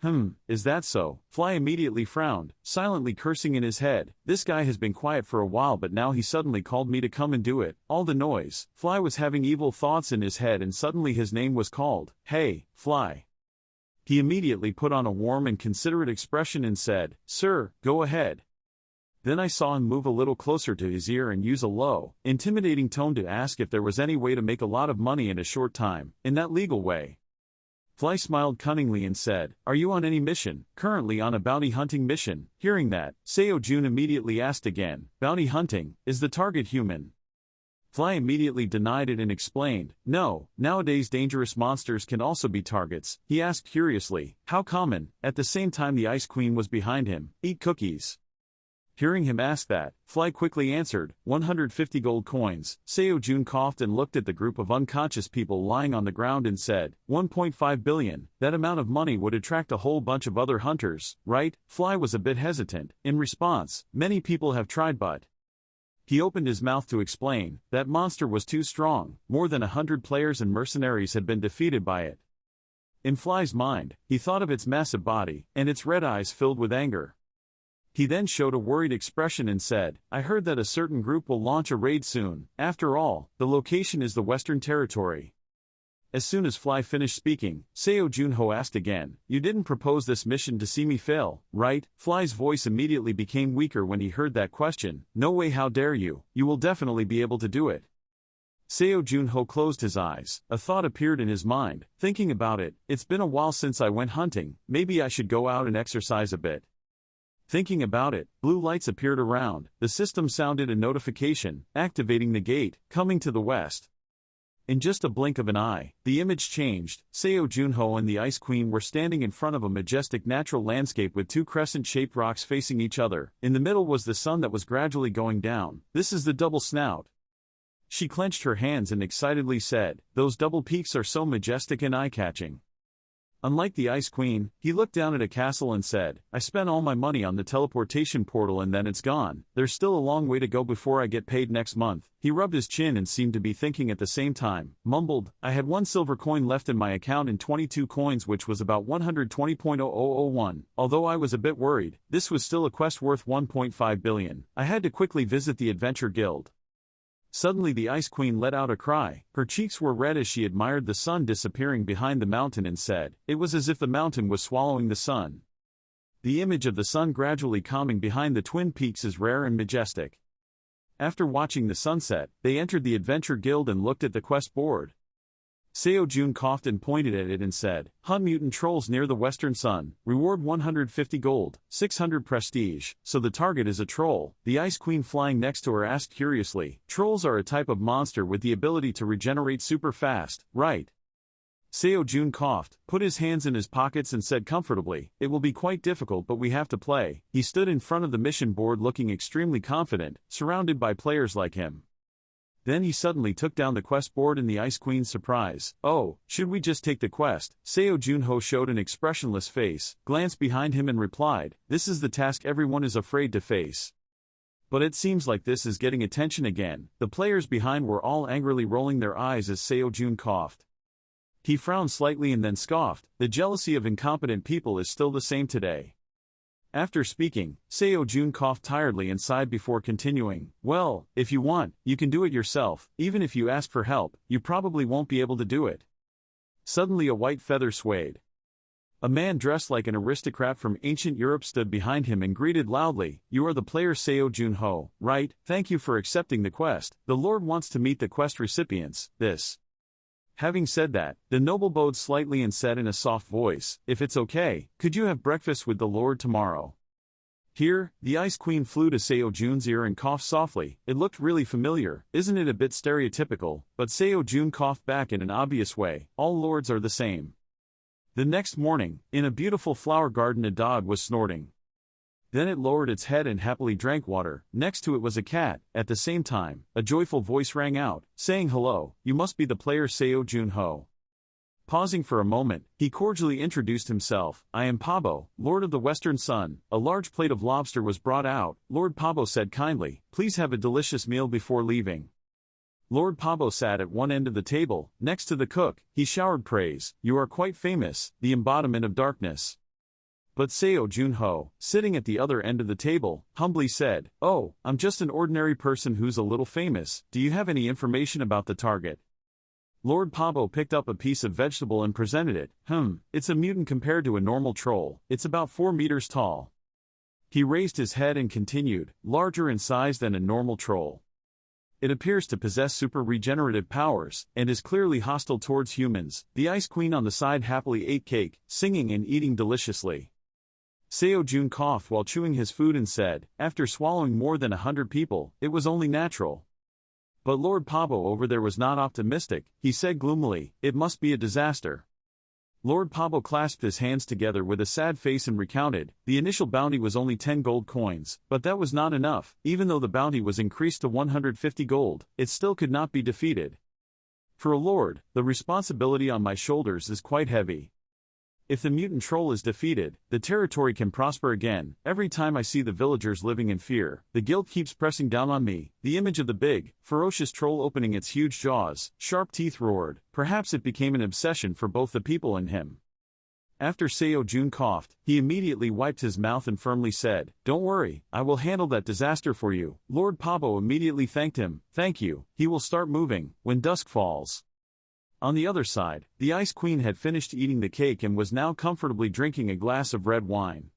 "Is that so?" Fly immediately frowned, silently cursing in his head, "This guy has been quiet for a while but now he suddenly called me to come and do it." All the noise, Fly was having evil thoughts in his head and suddenly his name was called, "Hey, Fly." He immediately put on a warm and considerate expression and said, "Sir, go ahead." Then I saw him move a little closer to his ear and use a low, intimidating tone to ask if there was any way to make a lot of money in a short time, in that legal way. Fly smiled cunningly and said, "Are you on any mission?" "Currently on a bounty hunting mission." Hearing that, Seo Jun immediately asked again, "Bounty hunting, is the target human?" Fly immediately denied it and explained, "No, nowadays dangerous monsters can also be targets." He asked curiously, "How common?" At the same time the Ice Queen was behind him, "Eat cookies." Hearing him ask that, Fly quickly answered, 150 gold coins. Seo Jun coughed and looked at the group of unconscious people lying on the ground and said, 1.5 billion, that amount of money would attract a whole bunch of other hunters, right? Fly was a bit hesitant. In response, "Many people have tried but..." He opened his mouth to explain, that monster was too strong, more than 100 players and mercenaries had been defeated by it. In Fly's mind, he thought of its massive body, and its red eyes filled with anger. He then showed a worried expression and said, "I heard that a certain group will launch a raid soon. After all, the location is the Western Territory." As soon as Fly finished speaking, Seo Junho asked again, "You didn't propose this mission to see me fail, right?" Fly's voice immediately became weaker when he heard that question. "No way, how dare you? You will definitely be able to do it." Seo Junho closed his eyes. A thought appeared in his mind. Thinking about it, "It's been a while since I went hunting, maybe I should go out and exercise a bit." Thinking about it, blue lights appeared around. The system sounded a notification, activating the gate, coming to the west. In just a blink of an eye, the image changed. Seo Junho and the Ice Queen were standing in front of a majestic natural landscape with two crescent-shaped rocks facing each other. In the middle was the sun that was gradually going down. "This is the double snout." She clenched her hands and excitedly said, "Those double peaks are so majestic and eye-catching." Unlike the Ice Queen, he looked down at a castle and said, "I spent all my money on the teleportation portal and then it's gone. There's still a long way to go before I get paid next month." He rubbed his chin and seemed to be thinking at the same time, mumbled, "I had 1 silver coin left in my account and 22 coins, which was about 120.0001. Although I was a bit worried, this was still a quest worth 1.5 billion. I had to quickly visit the Adventure Guild." Suddenly the Ice Queen let out a cry. Her cheeks were red as she admired the sun disappearing behind the mountain and said, "It was as if the mountain was swallowing the sun." The image of the sun gradually calming behind the twin peaks is rare and majestic. After watching the sunset, they entered the Adventure Guild and looked at the quest board. Seo Jun coughed and pointed at it and said, "Hunt mutant trolls near the western sun, reward 150 gold, 600 prestige." "So the target is a troll?" The Ice Queen flying next to her asked curiously. "Trolls are a type of monster with the ability to regenerate super fast, right?" Seo Jun coughed, put his hands in his pockets and said comfortably, "It will be quite difficult but we have to play." He stood in front of the mission board looking extremely confident, surrounded by players like him. Then he suddenly took down the quest board in the Ice Queen's surprise. "Oh, should we just take the quest?" Seo Junho showed an expressionless face, glanced behind him and replied, "This is the task everyone is afraid to face." But it seems like this is getting attention again. The players behind were all angrily rolling their eyes as Seo Jun coughed. He frowned slightly and then scoffed, "The jealousy of incompetent people is still the same today." After speaking, Seo Jun coughed tiredly and sighed before continuing, "Well, if you want, you can do it yourself. Even if you ask for help, you probably won't be able to do it." Suddenly a white feather swayed. A man dressed like an aristocrat from ancient Europe stood behind him and greeted loudly, "You are the player Seo Junho, right? Thank you for accepting the quest. The Lord wants to meet the quest recipients, this." Having said that, the noble bowed slightly and said in a soft voice, "If it's okay, could you have breakfast with the Lord tomorrow?" Here, the Ice Queen flew to Seo Jun's ear and coughed softly. It looked really familiar, isn't it a bit stereotypical? But Seo Jun coughed back in an obvious way, "All lords are the same." The next morning, in a beautiful flower garden, a dog was snorting. Then it lowered its head and happily drank water. Next to it was a cat. At the same time, a joyful voice rang out, saying, "Hello, you must be the player Seo Junho." Pausing for a moment, he cordially introduced himself, "I am Pabo, Lord of the Western Sun." A large plate of lobster was brought out. Lord Pabo said kindly, "Please have a delicious meal before leaving." Lord Pabo sat at one end of the table, next to the cook. He showered praise, "You are quite famous, the embodiment of darkness." But Seo Junho, sitting at the other end of the table, humbly said, "Oh, I'm just an ordinary person who's a little famous. Do you have any information about the target?" Lord Pabo picked up a piece of vegetable and presented it. It's a mutant compared to a normal troll. It's about 4 meters tall." He raised his head and continued, "Larger in size than a normal troll. It appears to possess super regenerative powers, and is clearly hostile towards humans." The Ice Queen on the side happily ate cake, singing and eating deliciously. Seo Jun coughed while chewing his food and said, "After swallowing more than 100 people, it was only natural." But Lord Pabo over there was not optimistic. He said gloomily, "It must be a disaster." Lord Pabo clasped his hands together with a sad face and recounted, "The initial bounty was only 10 gold coins, but that was not enough. Even though the bounty was increased to 150 gold, it still could not be defeated. For a lord, the responsibility on my shoulders is quite heavy. If the mutant troll is defeated, the territory can prosper again. Every time I see the villagers living in fear, the guilt keeps pressing down on me." The image of the big, ferocious troll opening its huge jaws, sharp teeth roared. Perhaps it became an obsession for both the people and him. After Seo Jun coughed, he immediately wiped his mouth and firmly said, "Don't worry, I will handle that disaster for you." Lord Pabo immediately thanked him. "Thank you, he will start moving when dusk falls." On the other side, the Ice Queen had finished eating the cake and was now comfortably drinking a glass of red wine.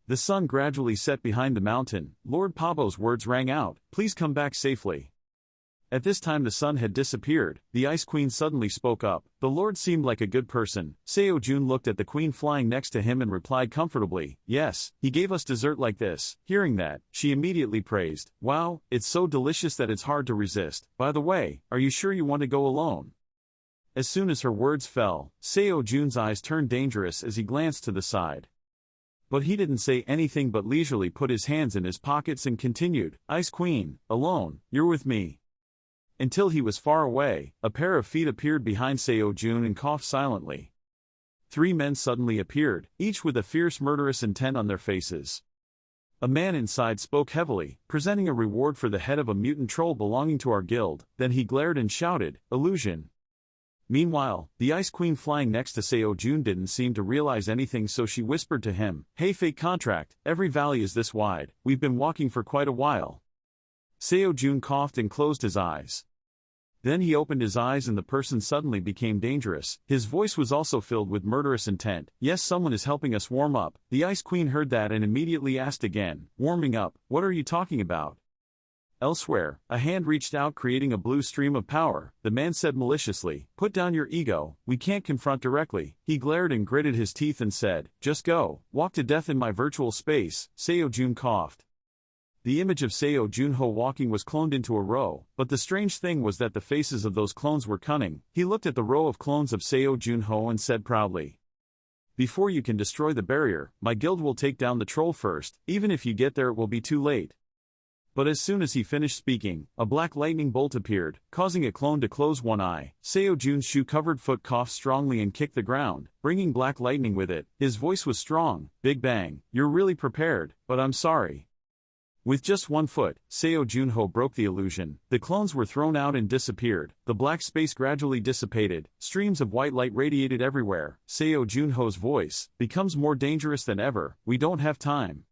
The sun gradually set behind the mountain. Lord Pabo's words rang out, "Please come back safely." At this time the sun had disappeared. The Ice Queen suddenly spoke up. The Lord seemed like a good person. Seo Jun looked at the Queen flying next to him and replied comfortably, "Yes, he gave us dessert like this." Hearing that, she immediately praised, "Wow, it's so delicious that it's hard to resist. By the way, are you sure you want to go alone?" As soon as her words fell, Seo Jun's eyes turned dangerous as he glanced to the side. But he didn't say anything but leisurely put his hands in his pockets and continued, "Ice Queen, alone, you're with me." Until he was far away, a pair of feet appeared behind Seo Jun and coughed silently. 3 men suddenly appeared, each with a fierce murderous intent on their faces. A man inside spoke heavily, presenting a reward for the head of a mutant troll belonging to our guild. Then he glared and shouted, "Illusion." Meanwhile, the Ice Queen flying next to Seo Jun didn't seem to realize anything, so she whispered to him, "Hey fake contract, every valley is this wide, we've been walking for quite a while." Seo Jun coughed and closed his eyes. Then he opened his eyes and the person suddenly became dangerous. His voice was also filled with murderous intent. "Yes, someone is helping us warm up." The Ice Queen heard that and immediately asked again, "Warming up, what are you talking about?" Elsewhere, a hand reached out creating a blue stream of power. The man said maliciously, "Put down your ego, we can't confront directly." He glared and gritted his teeth and said, "Just go, walk to death in my virtual space." Seo Jun coughed. The image of Seo Junho walking was cloned into a row, but the strange thing was that the faces of those clones were cunning. He looked at the row of clones of Seo Junho and said proudly, "Before you can destroy the barrier, my guild will take down the troll first. Even if you get there it will be too late." But as soon as he finished speaking, a black lightning bolt appeared, causing a clone to close one eye. Seo Jun's shoe-covered foot coughed strongly and kicked the ground, bringing black lightning with it. His voice was strong. "Big Bang, you're really prepared, but I'm sorry." With just one foot, Seo Junho broke the illusion. The clones were thrown out and disappeared. The black space gradually dissipated. Streams of white light radiated everywhere. Seo Junho's voice becomes more dangerous than ever. "We don't have time."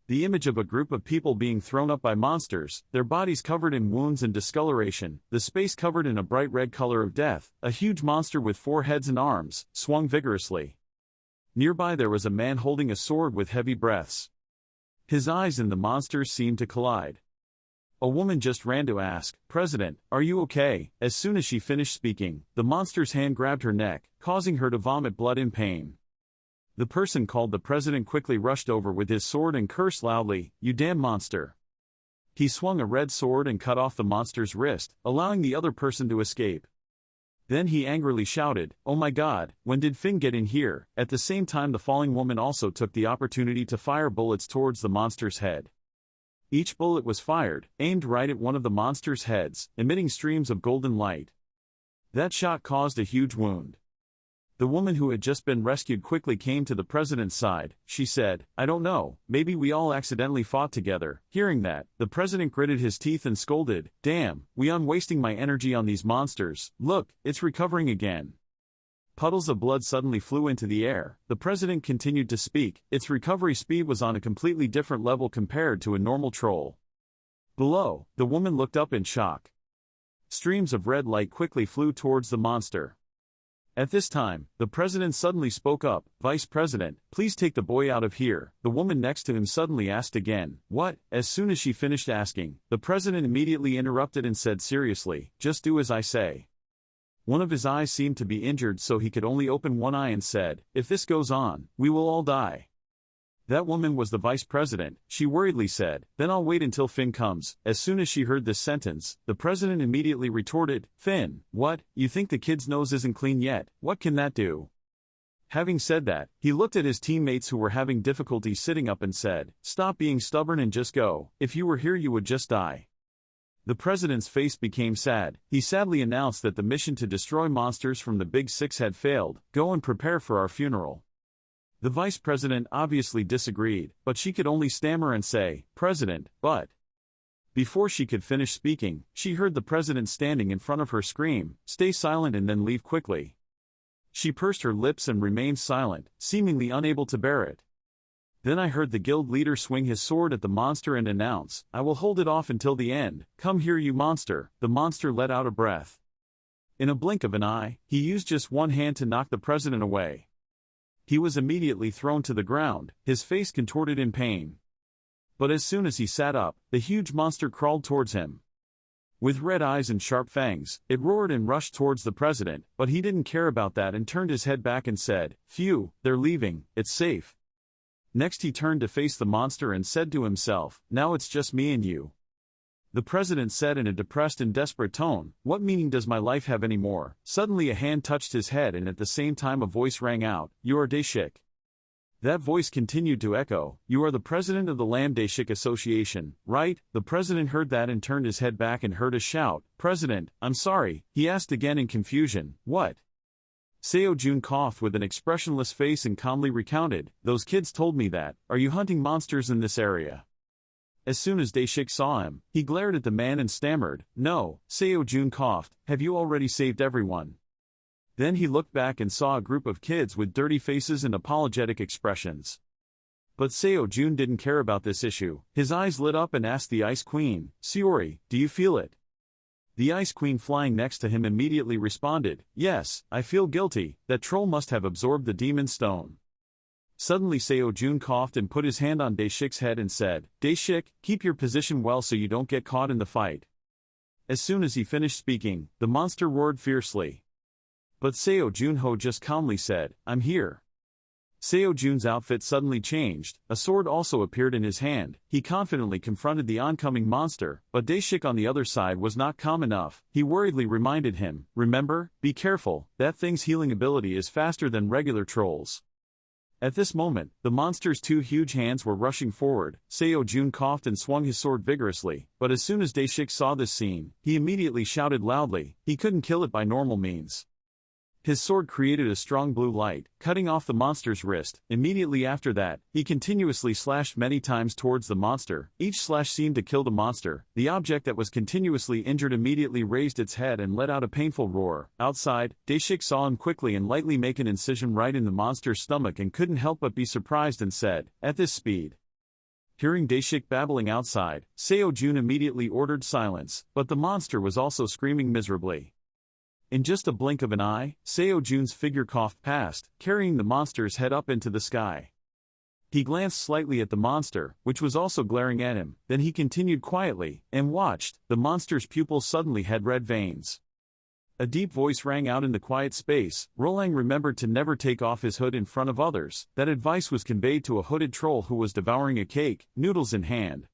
The image of a group of people being thrown up by monsters, their bodies covered in wounds and discoloration, the space covered in a bright red color of death. A huge monster with 4 heads and arms swung vigorously. Nearby there was a man holding a sword with heavy breaths. His eyes and the monster's seemed to collide. A woman just ran to ask, "President, are you okay?" As soon as she finished speaking, the monster's hand grabbed her neck, causing her to vomit blood in pain. The person called the president quickly rushed over with his sword and cursed loudly, "You damn monster." He swung a red sword and cut off the monster's wrist, allowing the other person to escape. Then he angrily shouted, "Oh my God, when did Finn get in here?" At the same time the falling woman also took the opportunity to fire bullets towards the monster's head. Each bullet was fired, aimed right at one of the monster's heads, emitting streams of golden light. That shot caused a huge wound. The woman who had just been rescued quickly came to the president's side. She said, "I don't know, maybe we all accidentally fought together." Hearing that, the president gritted his teeth and scolded, "Damn, I'm wasting my energy on these monsters. Look, it's recovering again." Puddles of blood suddenly flew into the air. The president continued to speak. Its recovery speed was on a completely different level compared to a normal troll. Below, the woman looked up in shock. Streams of red light quickly flew towards the monster. At this time, the president suddenly spoke up, "Vice President, please take the boy out of here." The woman next to him suddenly asked again, "What?" As soon as she finished asking, the president immediately interrupted and said seriously, "Just do as I say." One of his eyes seemed to be injured, so he could only open one eye and said, "If this goes on, we will all die." That woman was the vice president. She worriedly said, "Then I'll wait until Finn comes." As soon as she heard this sentence, the president immediately retorted, "Finn, what? You think the kid's nose isn't clean yet? What can that do?" Having said that, he looked at his teammates who were having difficulty sitting up and said, "Stop being stubborn and just go. If you were here you would just die." The president's face became sad. He sadly announced that the mission to destroy monsters from the Big Six had failed. "Go and prepare for our funeral." The vice president obviously disagreed, but she could only stammer and say, "President, but..." Before she could finish speaking, she heard the president standing in front of her scream, "Stay silent and then leave quickly." She pursed her lips and remained silent, seemingly unable to bear it. Then I heard the guild leader swing his sword at the monster and announce, "I will hold it off until the end. Come here, you monster." The monster let out a breath. In a blink of an eye, he used just one hand to knock the president away. He was immediately thrown to the ground, his face contorted in pain. But as soon as he sat up, the huge monster crawled towards him. With red eyes and sharp fangs, it roared and rushed towards the president, but he didn't care about that and turned his head back and said, "Phew, they're leaving, it's safe." Next he turned to face the monster and said to himself, "Now it's just me and you." The president said in a depressed and desperate tone, "What meaning does my life have anymore?" Suddenly a hand touched his head and at the same time a voice rang out, "You are Daeshik." That voice continued to echo, "You are the president of the Lamb Daeshik Association, right?" The president heard that and turned his head back and heard a shout, "President, I'm sorry." He asked again in confusion, "What?" Seo Jun coughed with an expressionless face and calmly recounted, "Those kids told me that. Are you hunting monsters in this area?" As soon as Daeshik saw him, he glared at the man and stammered, "No." Seo Jun coughed, "Have you already saved everyone?" Then he looked back and saw a group of kids with dirty faces and apologetic expressions. But Seo Jun didn't care about this issue. His eyes lit up and asked the Ice Queen, "Saori, do you feel it?" The Ice Queen flying next to him immediately responded, "Yes, I feel guilty. That troll must have absorbed the demon stone." Suddenly Seo Jun coughed and put his hand on Daeshik's head and said, "Daeshik, keep your position well so you don't get caught in the fight." As soon as he finished speaking, the monster roared fiercely. But Seo Junho just calmly said, "I'm here." Seo Jun's outfit suddenly changed, a sword also appeared in his hand. He confidently confronted the oncoming monster, but Daeshik on the other side was not calm enough. He worriedly reminded him, "Remember, be careful, that thing's healing ability is faster than regular trolls." At this moment, the monster's two huge hands were rushing forward. Seo Jun coughed and swung his sword vigorously, but as soon as Daeshik saw this scene, he immediately shouted loudly. He couldn't kill it by normal means. His sword created a strong blue light, cutting off the monster's wrist. Immediately after that, he continuously slashed many times towards the monster. Each slash seemed to kill the monster. The object that was continuously injured immediately raised its head and let out a painful roar. Outside, Daeshik saw him quickly and lightly make an incision right in the monster's stomach and couldn't help but be surprised and said, "At this speed." Hearing Daeshik babbling outside, Seo Jun immediately ordered silence, but the monster was also screaming miserably. In just a blink of an eye, Seo Jun's figure coughed past, carrying the monster's head up into the sky. He glanced slightly at the monster, which was also glaring at him, then he continued quietly, and watched. The monster's pupils suddenly had red veins. A deep voice rang out in the quiet space. Rolang remembered to never take off his hood in front of others. That advice was conveyed to a hooded troll who was devouring a cake, noodles in hand.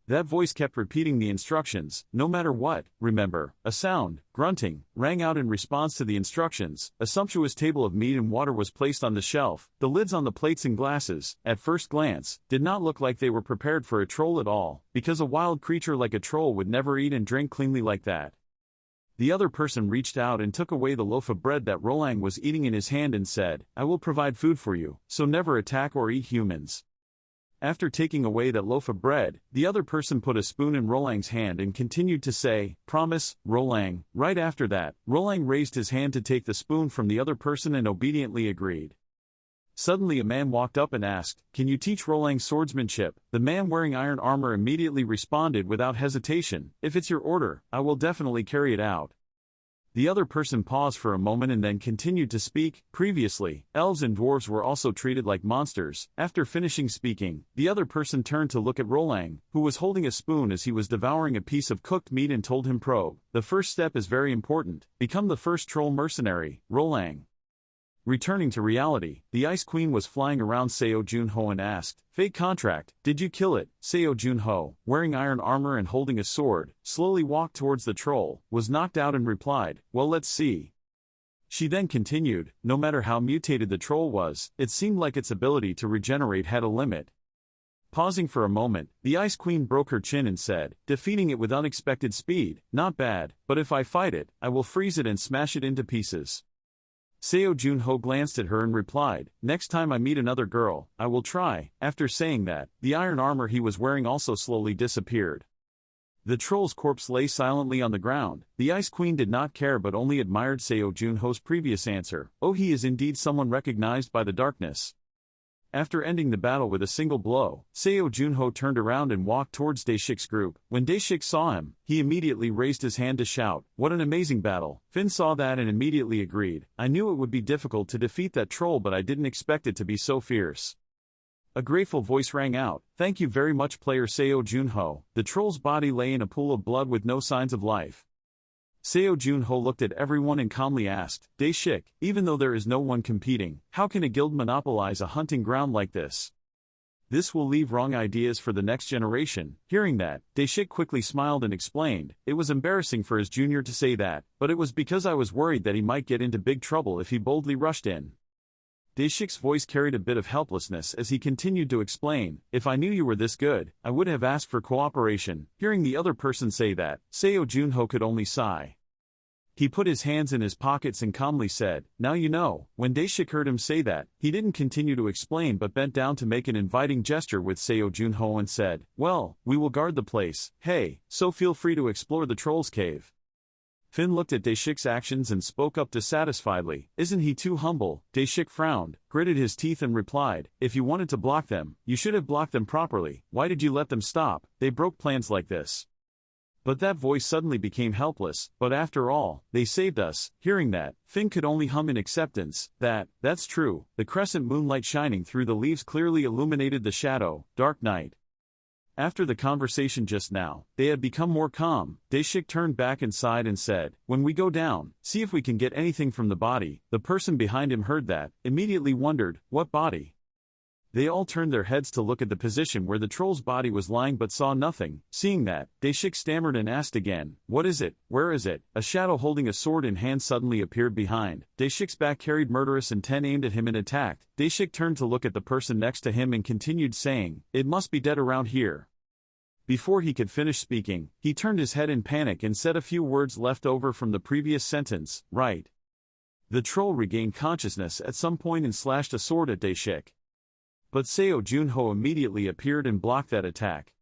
That voice kept repeating the instructions, no matter what. Remember, a sound, grunting, rang out in response to the instructions. A sumptuous table of meat and water was placed on the shelf. The lids on the plates and glasses, at first glance, did not look like they were prepared for a troll at all, because a wild creature like a troll would never eat and drink cleanly like that. The other person reached out and took away the loaf of bread that Rolang was eating in his hand and said, "I will provide food for you, so never attack or eat humans." After taking away that loaf of bread, the other person put a spoon in Rolang's hand and continued to say, "Promise, Rolang." Right after that, Rolang raised his hand to take the spoon from the other person and obediently agreed. Suddenly a man walked up and asked, "Can you teach Rolang swordsmanship?" The man wearing iron armor immediately responded without hesitation, "If it's your order, I will definitely carry it out." The other person paused for a moment and then continued to speak. Previously, elves and dwarves were also treated like monsters. After finishing speaking, the other person turned to look at Rolang, who was holding a spoon as he was devouring a piece of cooked meat, and told him, "Probe. The first step is very important. Become the first troll mercenary, Rolang." Returning to reality, the Ice Queen was flying around Seo Junho and asked, "Fake contract, did you kill it?" Seo Junho, wearing iron armor and holding a sword, slowly walked towards the troll, was knocked out and replied, "Well, let's see." She then continued, "No matter how mutated the troll was, it seemed like its ability to regenerate had a limit." Pausing for a moment, the Ice Queen broke her chin and said, "Defeating it with unexpected speed, not bad, but if I fight it, I will freeze it and smash it into pieces." Seo Junho glanced at her and replied, "Next time I meet another girl, I will try." After saying that, the iron armor he was wearing also slowly disappeared. The troll's corpse lay silently on the ground. The Ice Queen did not care but only admired Seo Junho's previous answer. "Oh, he is indeed someone recognized by the darkness." After ending the battle with a single blow, Seo Junho turned around and walked towards Daeshik's group. When Daeshik saw him, he immediately raised his hand to shout, "What an amazing battle!" Finn saw that and immediately agreed, "I knew it would be difficult to defeat that troll, but I didn't expect it to be so fierce." A grateful voice rang out, "Thank you very much, player Seo Junho." The troll's body lay in a pool of blood with no signs of life. Seo Junho looked at everyone and calmly asked, "Daeshik, even though there is no one competing, how can a guild monopolize a hunting ground like this? This will leave wrong ideas for the next generation." Hearing that, Daeshik quickly smiled and explained, "It was embarrassing for his junior to say that, but it was because I was worried that he might get into big trouble if he boldly rushed in." Daeshik's voice carried a bit of helplessness as he continued to explain, "If I knew you were this good, I would have asked for cooperation." Hearing the other person say that, Seo Junho could only sigh. He put his hands in his pockets and calmly said, "Now you know." When Daeshik heard him say that, he didn't continue to explain but bent down to make an inviting gesture with Seo Junho and said, "Well, we will guard the place. Hey, so feel free to explore the troll's cave." Finn looked at Daeshik's actions and spoke up dissatisfiedly, "Isn't he too humble?" Daeshik frowned, gritted his teeth and replied, "If you wanted to block them, you should have blocked them properly. Why did you let them stop? They broke plans like this." But that voice suddenly became helpless, "But after all, they saved us." Hearing that, Finn could only hum in acceptance, That's true." The crescent moonlight shining through the leaves clearly illuminated the shadow, dark night. After the conversation just now, they had become more calm. Daeshik turned back and sighed and said, "When we go down, see if we can get anything from the body." The person behind him heard that, immediately wondered, "What body?" They all turned their heads to look at the position where the troll's body was lying but saw nothing. Seeing that, Daeshik stammered and asked again, "What is it? Where is it?" A shadow holding a sword in hand suddenly appeared behind. Daeshik's back carried murderous intent aimed at him and attacked. Daeshik turned to look at the person next to him and continued saying, "It must be dead around here." Before he could finish speaking, he turned his head in panic and said a few words left over from the previous sentence, "Right." The troll regained consciousness at some point and slashed a sword at Daeshik. But Seo Junho immediately appeared and blocked that attack.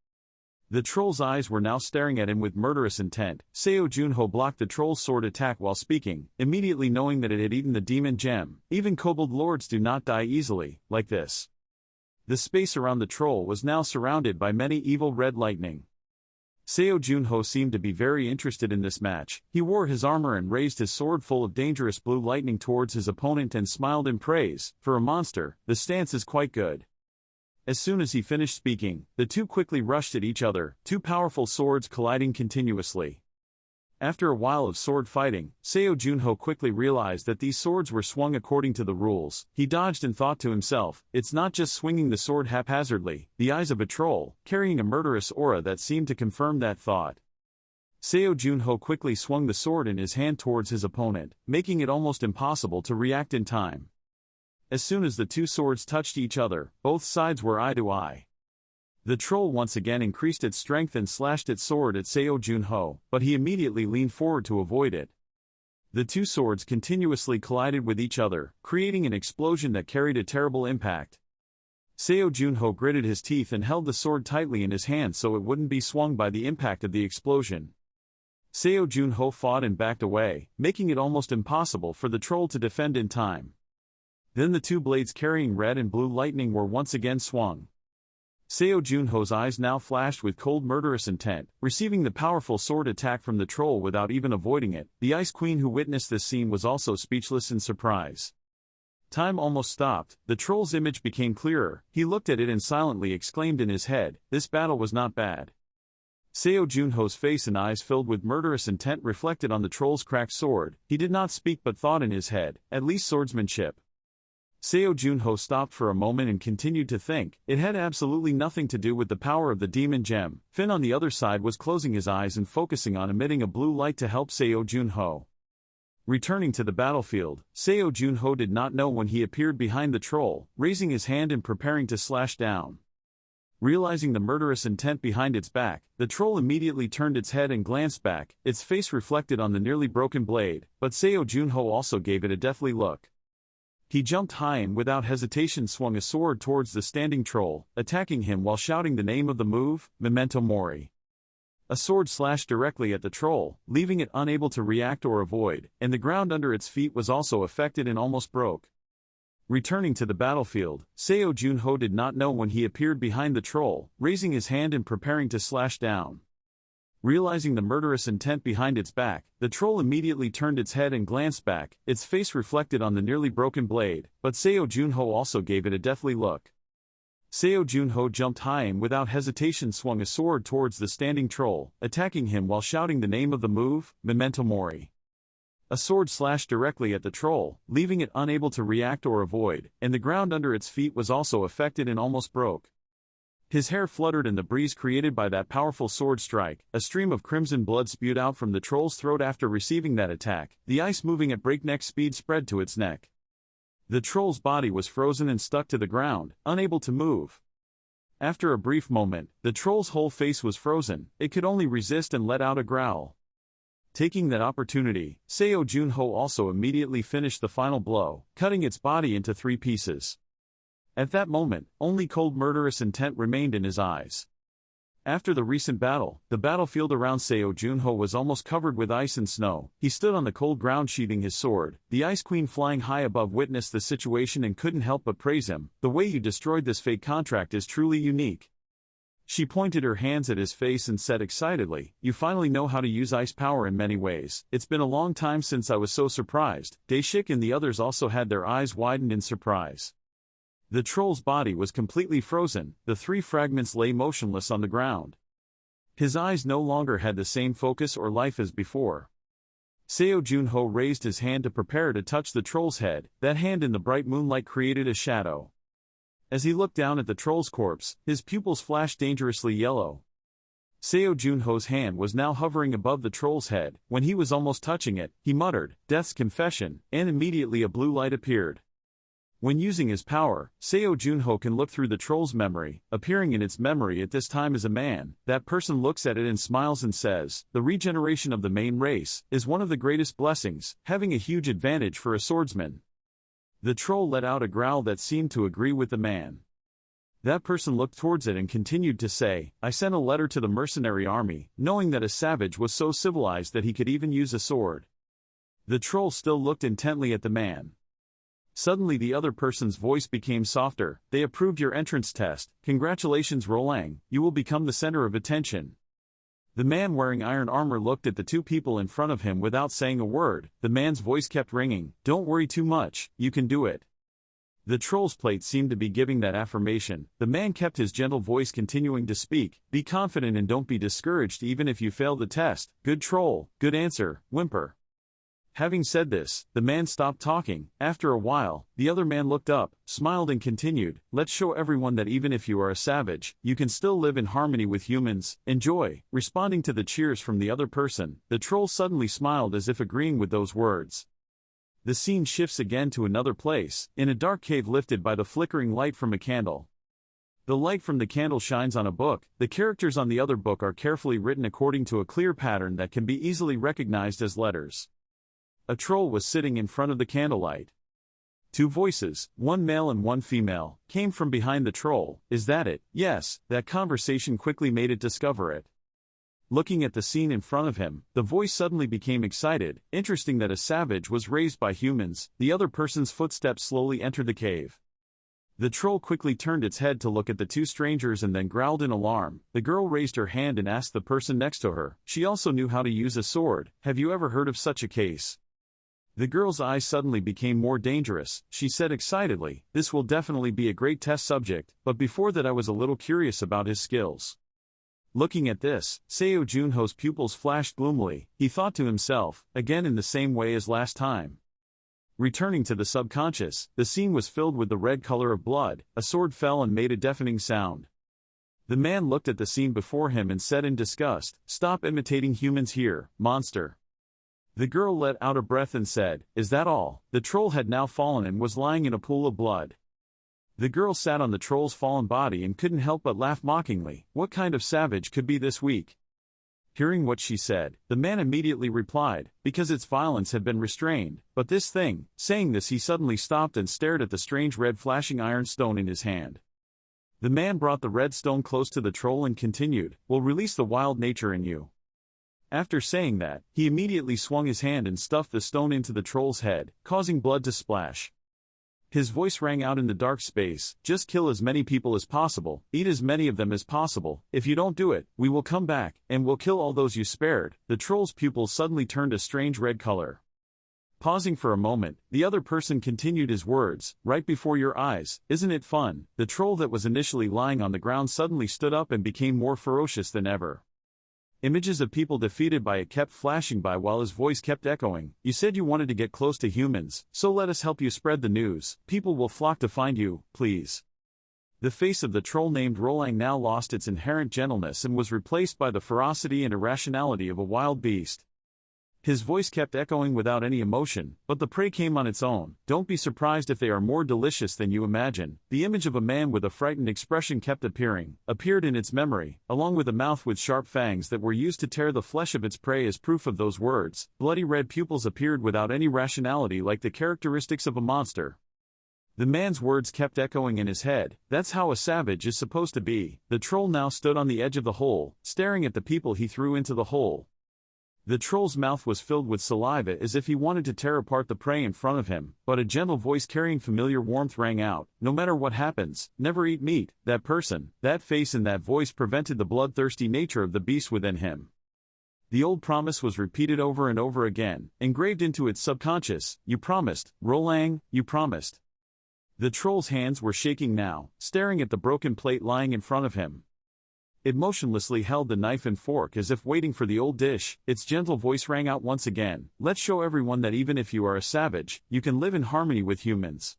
The troll's eyes were now staring at him with murderous intent. Seo Junho blocked the troll's sword attack while speaking, immediately knowing that it had eaten the demon gem. Even kobold lords do not die easily, like this. The space around the troll was now surrounded by many evil red lightning. Seo Junho seemed to be very interested in this match. He wore his armor and raised his sword full of dangerous blue lightning towards his opponent and smiled in praise. For a monster, the stance is quite good. As soon as he finished speaking, the two quickly rushed at each other, two powerful swords colliding continuously. After a while of sword fighting, Seo Junho quickly realized that these swords were swung according to the rules. He dodged and thought to himself, it's not just swinging the sword haphazardly, the eyes of a troll, carrying a murderous aura that seemed to confirm that thought. Seo Junho quickly swung the sword in his hand towards his opponent, making it almost impossible to react in time. As soon as the two swords touched each other, both sides were eye to eye. The troll once again increased its strength and slashed its sword at Seo Junho, but he immediately leaned forward to avoid it. The two swords continuously collided with each other, creating an explosion that carried a terrible impact. Seo Junho gritted his teeth and held the sword tightly in his hand so it wouldn't be swung by the impact of the explosion. Seo Junho fought and backed away, making it almost impossible for the troll to defend in time. Then the two blades carrying red and blue lightning were once again swung. Seo Junho's eyes now flashed with cold murderous intent, receiving the powerful sword attack from the troll without even avoiding it. The Ice Queen who witnessed this scene was also speechless in surprise. Time almost stopped, the troll's image became clearer, he looked at it and silently exclaimed in his head, this battle was not bad. Seo Junho's face and eyes filled with murderous intent reflected on the troll's cracked sword. He did not speak but thought in his head, at least swordsmanship. Seo Junho stopped for a moment and continued to think. It had absolutely nothing to do with the power of the demon gem. Finn on the other side was closing his eyes and focusing on emitting a blue light to help Seo Junho. Returning to the battlefield, Seo Junho did not know when he appeared behind the troll, raising his hand and preparing to slash down. Realizing the murderous intent behind its back, the troll immediately turned its head and glanced back, its face reflected on the nearly broken blade, but Seo Junho also gave it a deathly look. He jumped high and without hesitation swung a sword towards the standing troll, attacking him while shouting the name of the move, Memento Mori. A sword slashed directly at the troll, leaving it unable to react or avoid, and the ground under its feet was also affected and almost broke. Returning to the battlefield, Seo Junho did not know when he appeared behind the troll, raising his hand and preparing to slash down. Realizing the murderous intent behind its back, the troll immediately turned its head and glanced back, its face reflected on the nearly broken blade, but Seo Junho also gave it a deathly look. Seo Junho jumped high and without hesitation swung a sword towards the standing troll, attacking him while shouting the name of the move, Memento Mori. A sword slashed directly at the troll, leaving it unable to react or avoid, and the ground under its feet was also affected and almost broke. His hair fluttered in the breeze created by that powerful sword strike. A stream of crimson blood spewed out from the troll's throat after receiving that attack, the ice moving at breakneck speed spread to its neck. The troll's body was frozen and stuck to the ground, unable to move. After a brief moment, the troll's whole face was frozen, it could only resist and let out a growl. Taking that opportunity, Seo Junho also immediately finished the final blow, cutting its body into 3 pieces. At that moment, only cold murderous intent remained in his eyes. After the recent battle, the battlefield around Seo Junho was almost covered with ice and snow. He stood on the cold ground sheathing his sword. The Ice Queen flying high above witnessed the situation and couldn't help but praise him. The way you destroyed this fake contract is truly unique. She pointed her hands at his face and said excitedly, you finally know how to use ice power in many ways. It's been a long time since I was so surprised. Daeshik and the others also had their eyes widened in surprise. The troll's body was completely frozen, the 3 fragments lay motionless on the ground. His eyes no longer had the same focus or life as before. Seo Junho raised his hand to prepare to touch the troll's head. That hand in the bright moonlight created a shadow. As he looked down at the troll's corpse, his pupils flashed dangerously yellow. Seo Junho's hand was now hovering above the troll's head. When he was almost touching it, he muttered, "Death's confession," and immediately a blue light appeared. When using his power, Seo Junho can look through the troll's memory, appearing in its memory at this time as a man. That person looks at it and smiles and says, "The regeneration of the main race is one of the greatest blessings, having a huge advantage for a swordsman." The troll let out a growl that seemed to agree with the man. That person looked towards it and continued to say, "I sent a letter to the mercenary army, knowing that a savage was so civilized that he could even use a sword." The troll still looked intently at the man. Suddenly the other person's voice became softer. "They approved your entrance test. Congratulations Rolang, you will become the center of attention." The man wearing iron armor looked at the two people in front of him without saying a word. The man's voice kept ringing, "Don't worry too much, you can do it." The troll's plate seemed to be giving that affirmation. The man kept his gentle voice continuing to speak, "Be confident and don't be discouraged even if you fail the test. Good troll, good answer, whimper." Having said this, the man stopped talking. After a while, the other man looked up, smiled and continued, "Let's show everyone that even if you are a savage, you can still live in harmony with humans. Enjoy." Responding to the cheers from the other person, the troll suddenly smiled as if agreeing with those words. The scene shifts again to another place, in a dark cave lifted by the flickering light from a candle. The light from the candle shines on a book. The characters on the other book are carefully written according to a clear pattern that can be easily recognized as letters. A troll was sitting in front of the candlelight. Two voices, one male and one female, came from behind the troll. "Is that it?" "Yes." That conversation quickly made it discover it. Looking at the scene in front of him, the voice suddenly became excited. "Interesting that a savage was raised by humans." The other person's footsteps slowly entered the cave. The troll quickly turned its head to look at the two strangers and then growled in alarm. The girl raised her hand and asked the person next to her. She also knew how to use a sword. "Have you ever heard of such a case?" The girl's eyes suddenly became more dangerous. She said excitedly, "This will definitely be a great test subject, but before that I was a little curious about his skills." Looking at this, Seo Junho's pupils flashed gloomily. He thought to himself, again in the same way as last time. Returning to the subconscious, the scene was filled with the red color of blood. A sword fell and made a deafening sound. The man looked at the scene before him and said in disgust, "Stop imitating humans here, monster." The girl let out a breath and said, "Is that all?" The troll had now fallen and was lying in a pool of blood. The girl sat on the troll's fallen body and couldn't help but laugh mockingly. What kind of savage could be this weak? Hearing what she said, the man immediately replied, "Because its violence had been restrained." But this thing, saying this he suddenly stopped and stared at the strange red flashing iron stone in his hand. The man brought the red stone close to the troll and continued, "Will release the wild nature in you." After saying that, he immediately swung his hand and stuffed the stone into the troll's head, causing blood to splash. His voice rang out in the dark space, "Just kill as many people as possible, eat as many of them as possible. If you don't do it, we will come back, and we'll kill all those you spared." The troll's pupils suddenly turned a strange red color. Pausing for a moment, the other person continued his words, "Right before your eyes, isn't it fun?" The troll that was initially lying on the ground suddenly stood up and became more ferocious than ever. Images of people defeated by it kept flashing by while his voice kept echoing. "You said you wanted to get close to humans, so let us help you spread the news. People will flock to find you, please." The face of the troll named Rolang now lost its inherent gentleness and was replaced by the ferocity and irrationality of a wild beast. His voice kept echoing without any emotion, but the prey came on its own. "Don't be surprised if they are more delicious than you imagine." The image of a man with a frightened expression kept appeared in its memory, along with a mouth with sharp fangs that were used to tear the flesh of its prey as proof of those words. Bloody red pupils appeared without any rationality like the characteristics of a monster. The man's words kept echoing in his head, "That's how a savage is supposed to be." The troll now stood on the edge of the hole, staring at the people he threw into the hole. The troll's mouth was filled with saliva as if he wanted to tear apart the prey in front of him, but a gentle voice carrying familiar warmth rang out, "No matter what happens, never eat meat." That person, that face and that voice prevented the bloodthirsty nature of the beast within him. The old promise was repeated over and over again, engraved into its subconscious. "You promised, Rolang, you promised." The troll's hands were shaking now, staring at the broken plate lying in front of him. It motionlessly held the knife and fork as if waiting for the old dish. Its gentle voice rang out once again, "Let's show everyone that even if you are a savage, you can live in harmony with humans."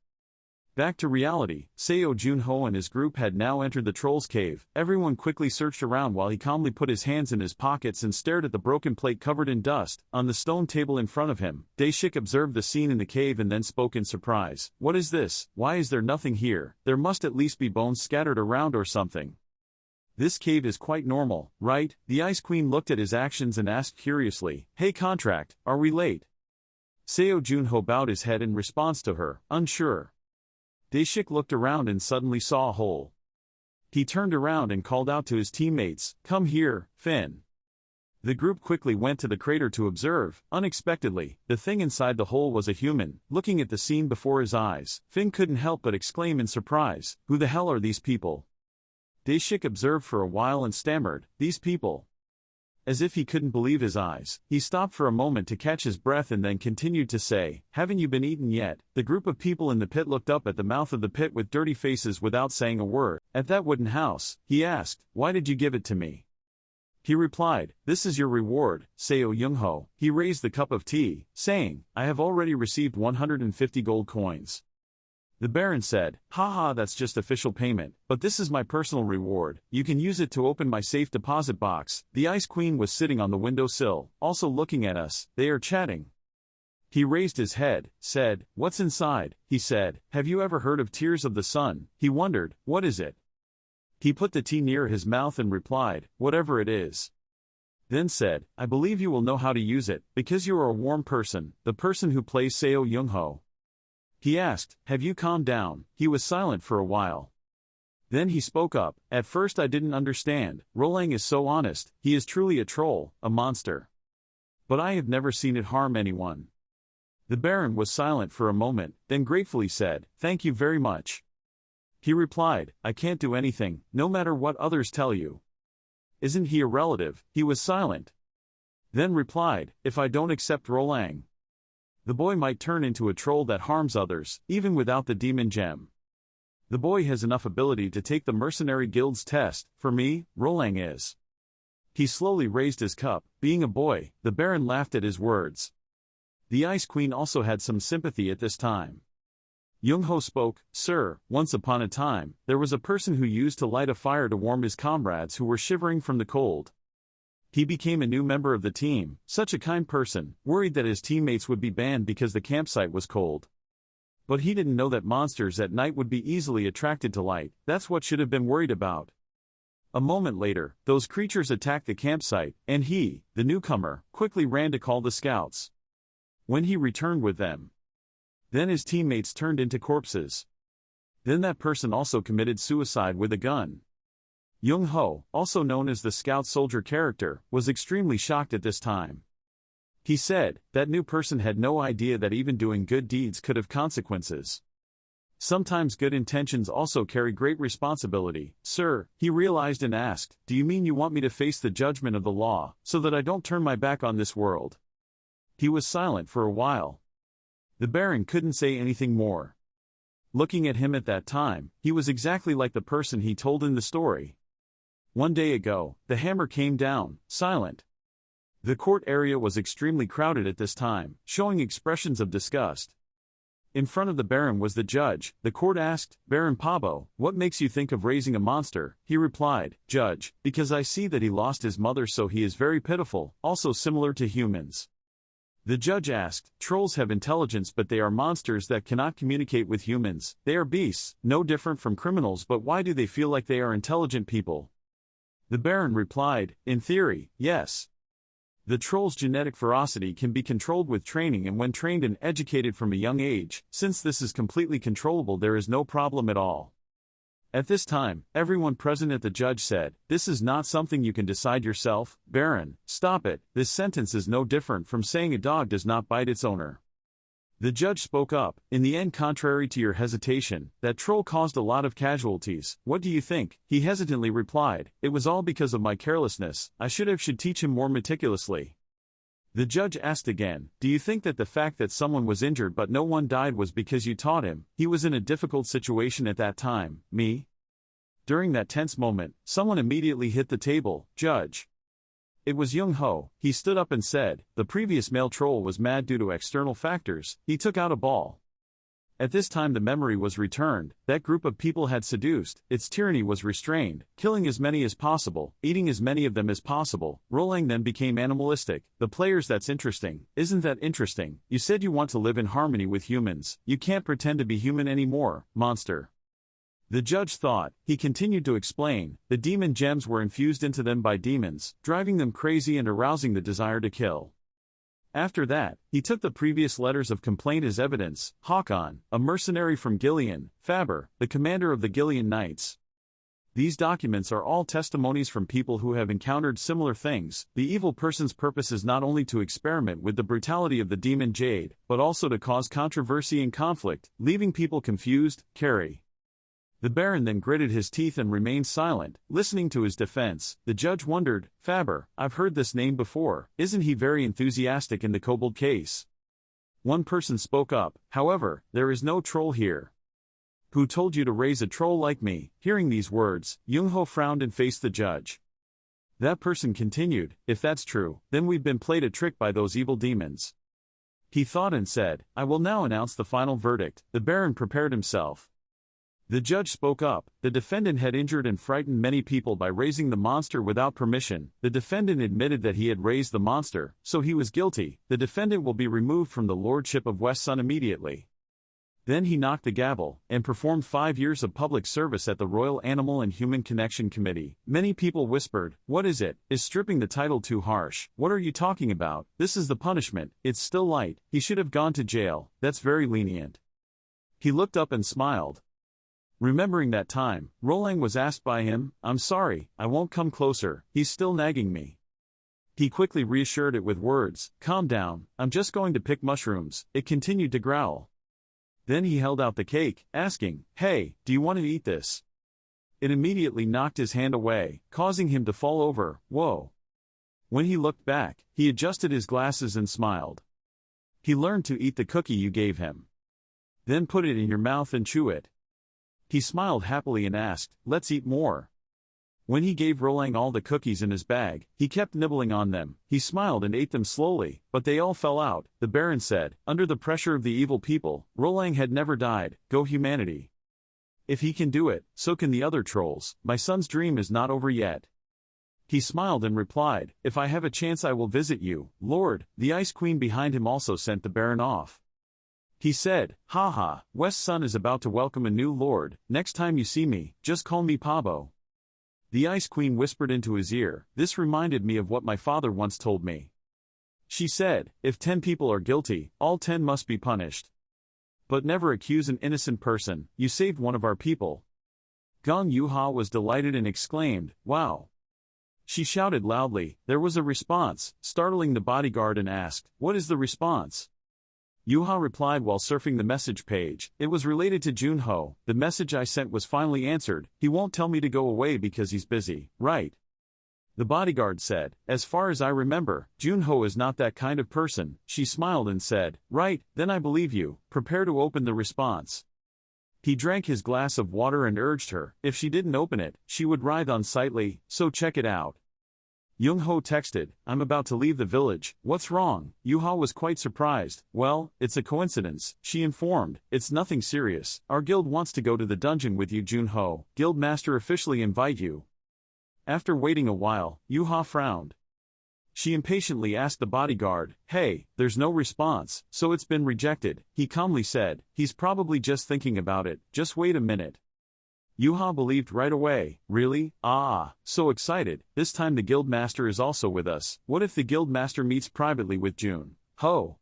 Back to reality, Seo Junho and his group had now entered the troll's cave. Everyone quickly searched around while he calmly put his hands in his pockets and stared at the broken plate covered in dust. On the stone table in front of him, Daeshik observed the scene in the cave and then spoke in surprise. "What is this? Why is there nothing here? There must at least be bones scattered around or something. This cave is quite normal, right?" The Ice Queen looked at his actions and asked curiously, "Hey contract, are we late?" Seo Junho bowed his head in response to her, unsure. Daeshik looked around and suddenly saw a hole. He turned around and called out to his teammates, "Come here, Finn." The group quickly went to the crater to observe. Unexpectedly, the thing inside the hole was a human. Looking at the scene before his eyes, Finn couldn't help but exclaim in surprise, "Who the hell are these people?" Daeshik observed for a while and stammered, "These people. As if he couldn't believe his eyes, he stopped for a moment to catch his breath and then continued to say, "Haven't you been eaten yet?" The group of people in the pit looked up at the mouth of the pit with dirty faces without saying a word. At that wooden house, he asked, "Why did you give it to me?" He replied, "This is your reward, Seo Young-ho." He raised the cup of tea, saying, "I have already received 150 gold coins." The Baron said, "Haha, that's just official payment, but this is my personal reward. You can use it to open my safe deposit box." The Ice Queen was sitting on the windowsill, also looking at us. They are chatting. He raised his head, said, "What's inside?" He said, "Have you ever heard of Tears of the Sun?" He wondered, "What is it?" He put the tea near his mouth and replied, "Whatever it is." Then said, "I believe you will know how to use it, because you are a warm person, the person who plays Seo Young-ho." He asked, "Have you calmed down?" He was silent for a while. Then he spoke up, "At first I didn't understand. Rolang is so honest, he is truly a troll, a monster. But I have never seen it harm anyone." The Baron was silent for a moment, then gratefully said, "Thank you very much." He replied, "I can't do anything, no matter what others tell you." "Isn't he a relative?" He was silent. Then replied, "If I don't accept Rolang, the boy might turn into a troll that harms others, even without the demon gem. The boy has enough ability to take the Mercenary Guild's test. For me, Rolang is." He slowly raised his cup. Being a boy, the Baron laughed at his words. The Ice Queen also had some sympathy at this time. Young-ho spoke, "Sir, once upon a time, there was a person who used to light a fire to warm his comrades who were shivering from the cold. He became a new member of the team, such a kind person, worried that his teammates would be banned because the campsite was cold. But he didn't know that monsters at night would be easily attracted to light. That's what should have been worried about." A moment later, those creatures attacked the campsite, and he, the newcomer, quickly ran to call the scouts. When he returned with them, then his teammates turned into corpses. Then that person also committed suicide with a gun. Young-ho, also known as the scout soldier character, was extremely shocked at this time. He said, that new person had no idea that even doing good deeds could have consequences. Sometimes good intentions also carry great responsibility. "Sir," he realized and asked, "do you mean you want me to face the judgment of the law, so that I don't turn my back on this world?" He was silent for a while. The Baron couldn't say anything more. Looking at him at that time, he was exactly like the person he told in the story. One day ago, the hammer came down, silent. The court area was extremely crowded at this time, showing expressions of disgust. In front of the Baron was the judge. The court asked, "Baron Pabo, what makes you think of raising a monster?" He replied, "Judge, because I see that he lost his mother, so he is very pitiful, also similar to humans." The judge asked, "Trolls have intelligence, but they are monsters that cannot communicate with humans. They are beasts, no different from criminals, but why do they feel like they are intelligent people?" The Baron replied, "In theory, yes. The troll's genetic ferocity can be controlled with training, and when trained and educated from a young age, since this is completely controllable, there is no problem at all." At this time, everyone present at the judge said, "This is not something you can decide yourself, Baron, stop it. This sentence is no different from saying a dog does not bite its owner." The judge spoke up, "In the end, contrary to your hesitation, that troll caused a lot of casualties. What do you think?" He hesitantly replied, "It was all because of my carelessness. I should teach him more meticulously." The judge asked again, "Do you think that the fact that someone was injured but no one died was because you taught him? He was in a difficult situation at that time." "Me?" During that tense moment, someone immediately hit the table. "Judge." It was Young-ho. He stood up and said, "The previous male troll was mad due to external factors. He took out a ball. At this time the memory was returned. That group of people had seduced, its tyranny was restrained, killing as many as possible, eating as many of them as possible. Rolang then became animalistic. The players, that's interesting. Isn't that interesting? You said you want to live in harmony with humans. You can't pretend to be human anymore, monster." The judge thought. He continued to explain, "The demon gems were infused into them by demons, driving them crazy and arousing the desire to kill." After that, he took the previous letters of complaint as evidence. Hakon, a mercenary from Gillian, Faber, the commander of the Gillian Knights. These documents are all testimonies from people who have encountered similar things. The evil person's purpose is not only to experiment with the brutality of the demon jade, but also to cause controversy and conflict, leaving people confused. Carry. The Baron then gritted his teeth and remained silent, listening to his defense. The judge wondered, Faber, I've heard this name before, isn't he very enthusiastic in the kobold case? One person spoke up, however, there is no troll here. Who told you to raise a troll like me? Hearing these words, Young-ho frowned and faced the judge. That person continued, if that's true, then we've been played a trick by those evil demons. He thought and said, I will now announce the final verdict. The Baron prepared himself. The judge spoke up. The defendant had injured and frightened many people by raising the monster without permission. The defendant admitted that he had raised the monster, so he was guilty. The defendant will be removed from the lordship of West Sun immediately. Then he knocked the gavel, and performed 5 years of public service at the Royal Animal and Human Connection Committee. Many people whispered, what is it? Is stripping the title too harsh? What are you talking about? This is the punishment. It's still light. He should have gone to jail. That's very lenient. He looked up and smiled. Remembering that time, Rolang was asked by him, I'm sorry, I won't come closer, he's still nagging me. He quickly reassured it with words, calm down, I'm just going to pick mushrooms. It continued to growl. Then he held out the cake, asking, hey, do you want to eat this? It immediately knocked his hand away, causing him to fall over. Whoa. When he looked back, he adjusted his glasses and smiled. He learned to eat the cookie you gave him. Then put it in your mouth and chew it. He smiled happily and asked, let's eat more. When he gave Rolang all the cookies in his bag, he kept nibbling on them. He smiled and ate them slowly, but they all fell out. The Baron said, under the pressure of the evil people, Rolang had never died. Go humanity. If he can do it, so can the other trolls. My son's dream is not over yet. He smiled and replied, if I have a chance I will visit you, Lord. The Ice Queen behind him also sent the Baron off. He said, haha, West Sun is about to welcome a new lord. Next time you see me, just call me Pabo. The Ice Queen whispered into his ear, this reminded me of what my father once told me. She said, if 10 people are guilty, all 10 must be punished. But never accuse an innocent person. You saved one of our people. Gong Yuha was delighted and exclaimed, wow. She shouted loudly. There was a response, startling the bodyguard, and asked, what is the response? Yuha replied while surfing the message page, it was related to Junho. The message I sent was finally answered. He won't tell me to go away because he's busy, right? The bodyguard said, as far as I remember, Junho is not that kind of person. She smiled and said, right, then I believe you. Prepare to open the response. He drank his glass of water and urged her, if she didn't open it, she would writhe unsightly, so check it out. Young-ho texted, I'm about to leave the village, what's wrong? Yuha was quite surprised. Well, it's a coincidence, she informed, it's nothing serious. Our guild wants to go to the dungeon with you, Junho. Guild master officially invite you. After waiting a while, Yuha frowned. She impatiently asked the bodyguard, hey, there's no response, so it's been rejected. He calmly said, he's probably just thinking about it, just wait a minute. Yuha believed right away, really? Ah, so excited, this time the guild master is also with us. What if the guild master meets privately with Jun Ho?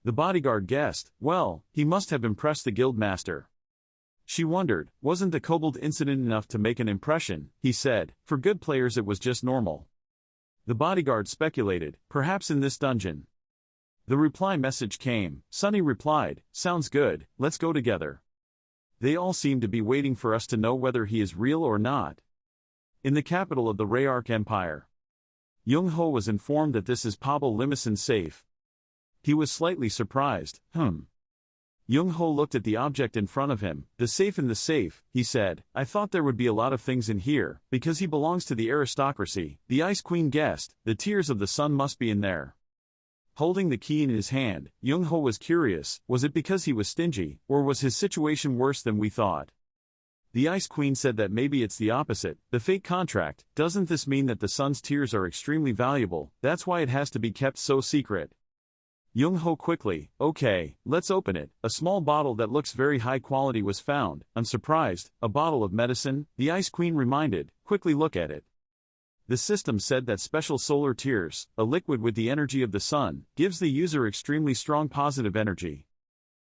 The bodyguard guessed, well, he must have impressed the guild master. She wondered, wasn't the kobold incident enough to make an impression? He said, for good players it was just normal. The bodyguard speculated, perhaps in this dungeon. The reply message came. Sunny replied, sounds good, let's go together. They all seem to be waiting for us to know whether he is real or not. In the capital of the Rayark Empire, Young-ho was informed that this is Pablo Limason's safe. He was slightly surprised. Young-ho looked at the object in front of him. The safe in the safe, he said. I thought there would be a lot of things in here, because he belongs to the aristocracy. The Ice Queen guessed, the tears of the sun must be in there. Holding the key in his hand, Young-ho was curious, was it because he was stingy, or was his situation worse than we thought? The Ice Queen said that maybe it's the opposite, the fate contract. Doesn't this mean that the sun's tears are extremely valuable? That's why it has to be kept so secret. Young-ho quickly, okay, let's open it. A small bottle that looks very high quality was found. Unsurprised, a bottle of medicine, the Ice Queen reminded, quickly look at it. The system said that special solar tears, a liquid with the energy of the sun, gives the user extremely strong positive energy.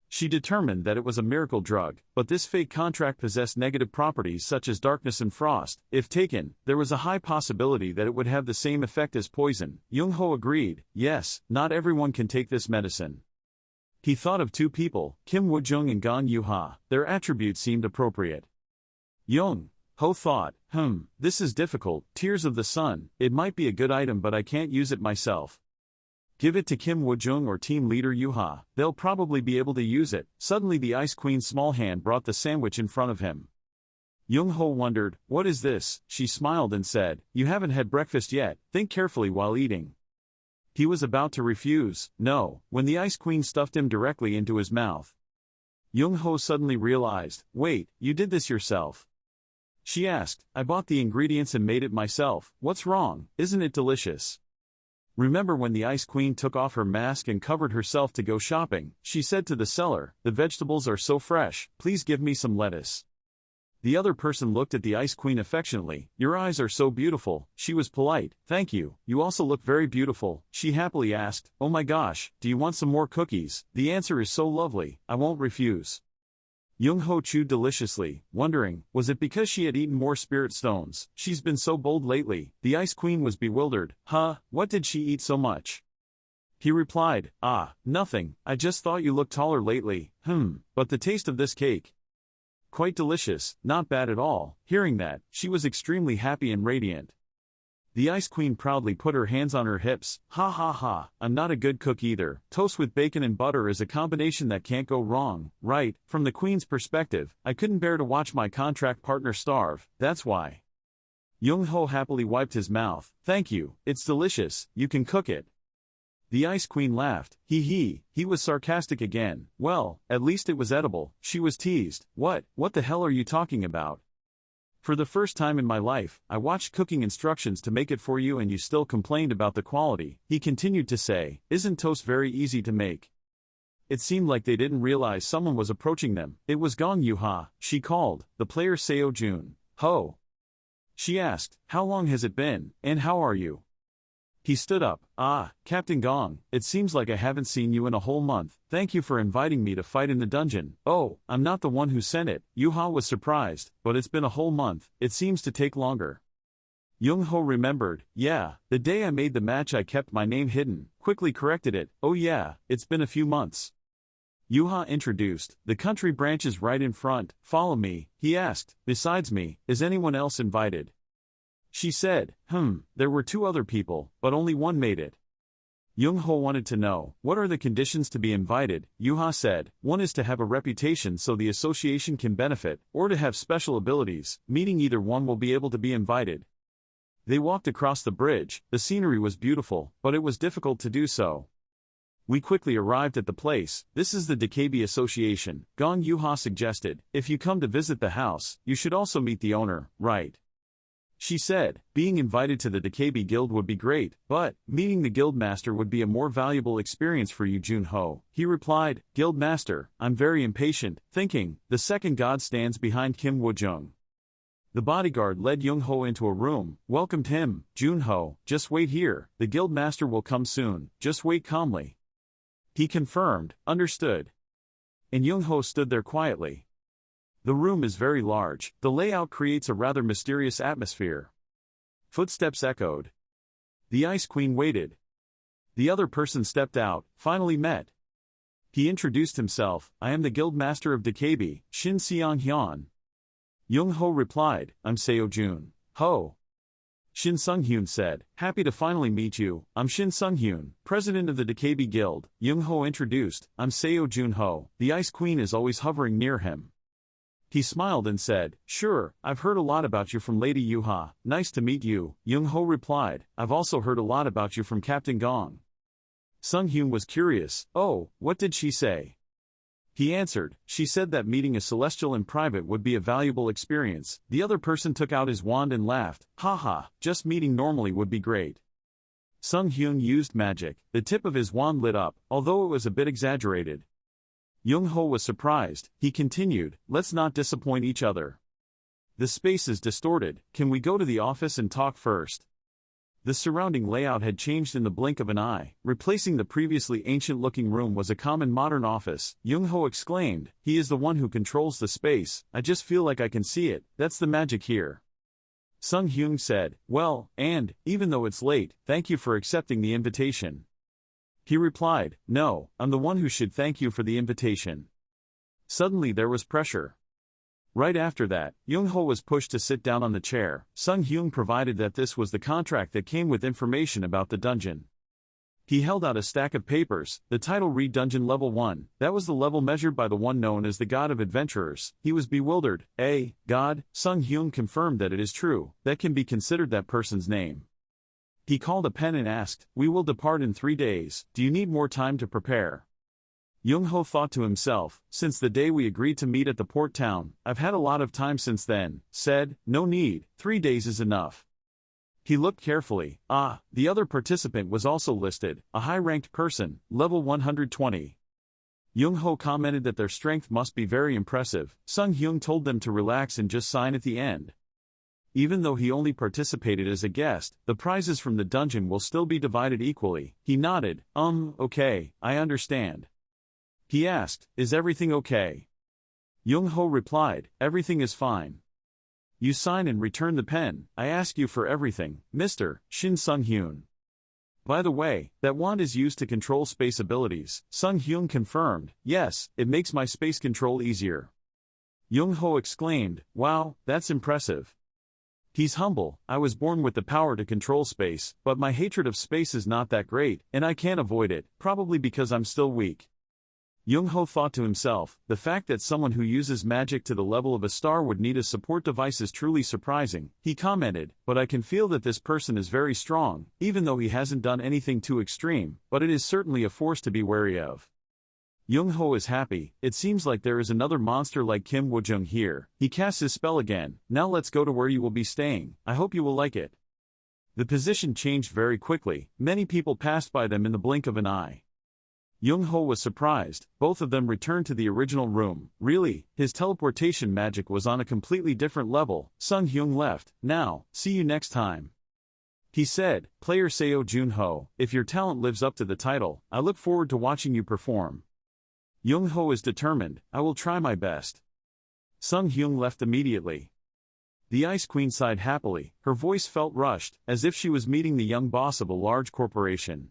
She determined that it was a miracle drug, but this fake contract possessed negative properties such as darkness and frost. If taken, there was a high possibility that it would have the same effect as poison. Young-ho agreed, yes, not everyone can take this medicine. He thought of two people, Kim Woo-jung and Gong Yuha. Their attributes seemed appropriate. Young Ho thought, this is difficult, Tears of the Sun, it might be a good item but I can't use it myself. Give it to Kim Woo-jung or team leader Yuha, they'll probably be able to use it. Suddenly the Ice Queen's small hand brought the sandwich in front of him. Young-ho wondered, what is this? She smiled and said, you haven't had breakfast yet, think carefully while eating. He was about to refuse, no, when the Ice Queen stuffed him directly into his mouth. Young-ho suddenly realized, wait, you did this yourself? She asked, I bought the ingredients and made it myself, what's wrong, isn't it delicious? Remember when the Ice Queen took off her mask and covered herself to go shopping, she said to the seller, the vegetables are so fresh, please give me some lettuce. The other person looked at the Ice Queen affectionately, your eyes are so beautiful, she was polite, thank you, you also look very beautiful, she happily asked, oh my gosh, do you want some more cookies, the answer is so lovely, I won't refuse. Young-ho chewed deliciously, wondering, was it because she had eaten more spirit stones? She's been so bold lately. The Ice Queen was bewildered. What did she eat so much? He replied, nothing, I just thought you looked taller lately. But the taste of this cake. Quite delicious, not bad at all. Hearing that, she was extremely happy and radiant. The Ice Queen proudly put her hands on her hips. I'm not a good cook either. Toast with bacon and butter is a combination that can't go wrong, right? From the Queen's perspective, I couldn't bear to watch my contract partner starve, that's why. Young-ho happily wiped his mouth. Thank you, it's delicious, you can cook it. The Ice Queen laughed. He was sarcastic again. Well, at least it was edible, she was teased. What the hell are you talking about? For the first time in my life, I watched cooking instructions to make it for you and you still complained about the quality, he continued to say, isn't toast very easy to make? It seemed like they didn't realize someone was approaching them. It was Gong Yuha, she called, the player Seo Jun. Ho! She asked, how long has it been, and how are you? He stood up. Captain Gong, it seems like I haven't seen you in a whole month, thank you for inviting me to fight in the dungeon. Oh, I'm not the one who sent it. Yuha was surprised, but it's been a whole month, it seems to take longer. Young-ho remembered, yeah, the day I made the match I kept my name hidden, quickly corrected it, oh yeah, it's been a few months. Yuha introduced, the country branch is right in front, follow me, he asked, besides me, is anyone else invited? She said, there were 2 other people, but only one made it. Young-ho wanted to know, what are the conditions to be invited? Yuha said, one is to have a reputation so the association can benefit, or to have special abilities, meaning either one will be able to be invited. They walked across the bridge, the scenery was beautiful, but it was difficult to do so. We quickly arrived at the place, this is the Dakabi Association, Gong Yuha suggested, if you come to visit the house, you should also meet the owner, right? She said, being invited to the Dakabi Guild would be great, but meeting the Guildmaster would be a more valuable experience for you, Jun-ho. He replied, Guildmaster, I'm very impatient, thinking, the second god stands behind Kim Woo-jung. The bodyguard led Young-ho into a room, welcomed him, Jun-ho, just wait here, the Guildmaster will come soon, just wait calmly. He confirmed, understood. And Young-ho stood there quietly. The room is very large, the layout creates a rather mysterious atmosphere. Footsteps echoed. The Ice Queen waited. The other person stepped out, finally met. He introduced himself, I am the Guildmaster of Dakabi, Shin Seong-hyun. Young-ho replied, I'm Seo Jun. Ho! Shin Sung-hyun said, happy to finally meet you, I'm Shin Sung-hyun, president of the Dakabi Guild. Young-ho introduced, I'm Seo Jun-ho, the Ice Queen is always hovering near him. He smiled and said, sure, I've heard a lot about you from Lady Yuha, nice to meet you. Young-ho replied, I've also heard a lot about you from Captain Gong. Sung-hyun was curious, oh, what did she say? He answered, she said that meeting a celestial in private would be a valuable experience. The other person took out his wand and laughed, just meeting normally would be great. Sung-hyun used magic, the tip of his wand lit up, although it was a bit exaggerated. Young-ho was surprised, he continued, let's not disappoint each other. The space is distorted, can we go to the office and talk first? The surrounding layout had changed in the blink of an eye, replacing the previously ancient-looking room was a common modern office. Young-ho exclaimed, he is the one who controls the space, I just feel like I can see it, that's the magic here. Sung-hyun said, well, and, even though it's late, thank you for accepting the invitation. He replied, no, I'm the one who should thank you for the invitation. Suddenly there was pressure. Right after that, Young-ho was pushed to sit down on the chair. Sung-hyun provided that this was the contract that came with information about the dungeon. He held out a stack of papers. The title read Dungeon Level 1. That was the level measured by the one known as the God of Adventurers. He was bewildered. God? Sung-hyun confirmed that it is true. That can be considered that person's name. He called a pen and asked, "We will depart in 3 days. Do you need more time to prepare?" Young-ho thought to himself, "Since the day we agreed to meet at the port town, I've had a lot of time since then." Said, "No need, 3 days is enough." He looked carefully. The other participant was also listed, a high-ranked person, level 120. Young-ho commented that their strength must be very impressive. Sung-hyun told them to relax and just sign at the end. Even though he only participated as a guest, the prizes from the dungeon will still be divided equally. He nodded. Okay, I understand." He asked, "Is everything okay?" Young-ho replied, "Everything is fine." "You sign and return the pen. I ask you for everything, Mr. Shin Sung-hyun." "By the way, that wand is used to control space abilities." Sung-hyun confirmed, "Yes, it makes my space control easier." Young-ho exclaimed, "Wow, that's impressive." He's humble. "I was born with the power to control space, but my hatred of space is not that great, and I can't avoid it, probably because I'm still weak." Young-ho thought to himself, the fact that someone who uses magic to the level of a star would need a support device is truly surprising. He commented, "But I can feel that this person is very strong, even though he hasn't done anything too extreme, but it is certainly a force to be wary of." Young-ho is happy. It seems like there is another monster like Kim Woo-jung here. He casts his spell again. "Now let's go to where you will be staying. I hope you will like it." The position changed very quickly. Many people passed by them in the blink of an eye. Young-ho was surprised. Both of them returned to the original room. Really, his teleportation magic was on a completely different level. Sung-hyun left. "Now, see you next time." He said, "Player Seo Jun-ho, if your talent lives up to the title, I look forward to watching you perform." Young-ho is determined. "I will try my best." Sung-hyun left immediately. The Ice Queen sighed happily. Her voice felt rushed, as if she was meeting the young boss of a large corporation.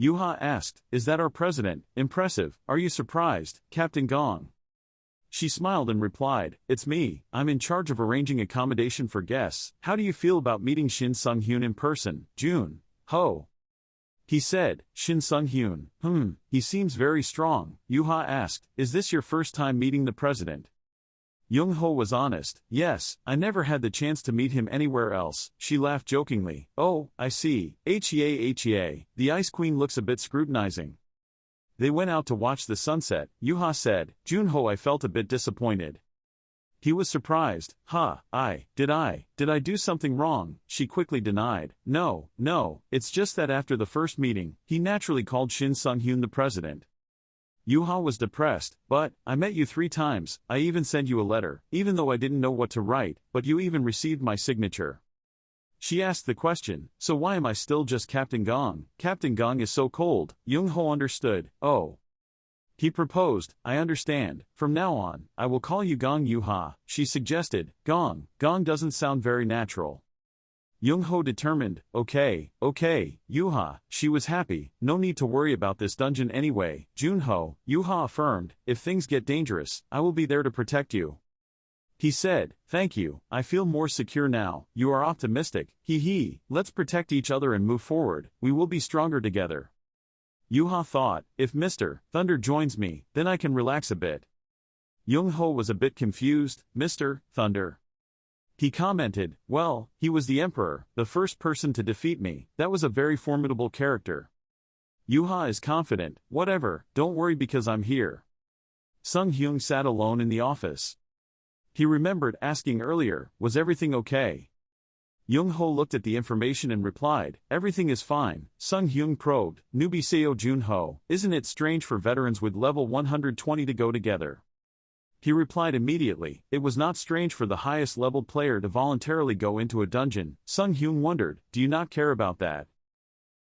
Yuha asked, "Is that our president? Impressive. Are you surprised, Captain Gong?" She smiled and replied, "It's me. I'm in charge of arranging accommodation for guests. How do you feel about meeting Shin Sung-hyun in person, Jun Ho?" He said, "Shin Sung-hyun, he seems very strong." Yuha asked, "Is this your first time meeting the president?" Young-ho was honest. "Yes, I never had the chance to meet him anywhere else." She laughed jokingly. "Oh, I see. Hea. The Ice Queen looks a bit scrutinizing." They went out to watch the sunset. Yuha said, "Jun-ho, I felt a bit disappointed." He was surprised. Did I do something wrong?" She quickly denied. No, it's just that after the first meeting, he naturally called Shin Sung-hyun the president." Yuha was depressed. "But, I met you 3 times, I even sent you a letter, even though I didn't know what to write, but you even received my signature." She asked the question, "So why am I still just Captain Gong?" Captain Gong is so cold. Young-ho understood. "Oh." He proposed, "I understand. From now on, I will call you Gong Yuha." She suggested, Gong doesn't sound very natural." Young-ho determined, Okay, Yuha." She was happy. "No need to worry about this dungeon anyway, Jun-ho," Yuha affirmed. "If things get dangerous, I will be there to protect you." He said, "Thank you, I feel more secure now." "You are optimistic, let's protect each other and move forward, we will be stronger together." Yuha thought, "If Mr. Thunder joins me, then I can relax a bit." Young-ho was a bit confused. "Mr. Thunder?" He commented, "Well, he was the emperor, the first person to defeat me. That was a very formidable character." Yuha is confident. "Whatever, don't worry because I'm here." Sung-hyun sat alone in the office. He remembered asking earlier, "Was everything okay?" Young-ho looked at the information and replied, "Everything is fine." Sung-hyun probed, "Newbie Seo Jun-ho, isn't it strange for veterans with level 120 to go together?" He replied immediately, "It was not strange for the highest level player to voluntarily go into a dungeon." Sung-hyun wondered, "Do you not care about that?"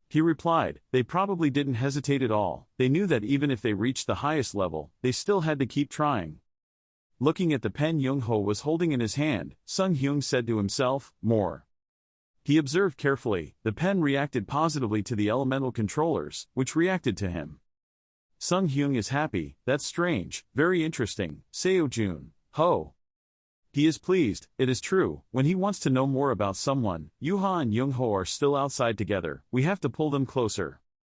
He replied, "They probably didn't hesitate at all. They knew that even if they reached the highest level, they still had to keep trying." Looking at the pen Young-ho was holding in his hand, Sung-hyun said to himself, "More." He observed carefully. The pen reacted positively to the elemental controllers, which reacted to him. Sung-hyun is happy. "That's strange, very interesting, Seo Jun Ho." He is pleased, it is true, when he wants to know more about someone. Yuha and Young-ho are still outside together, we have to pull them closer.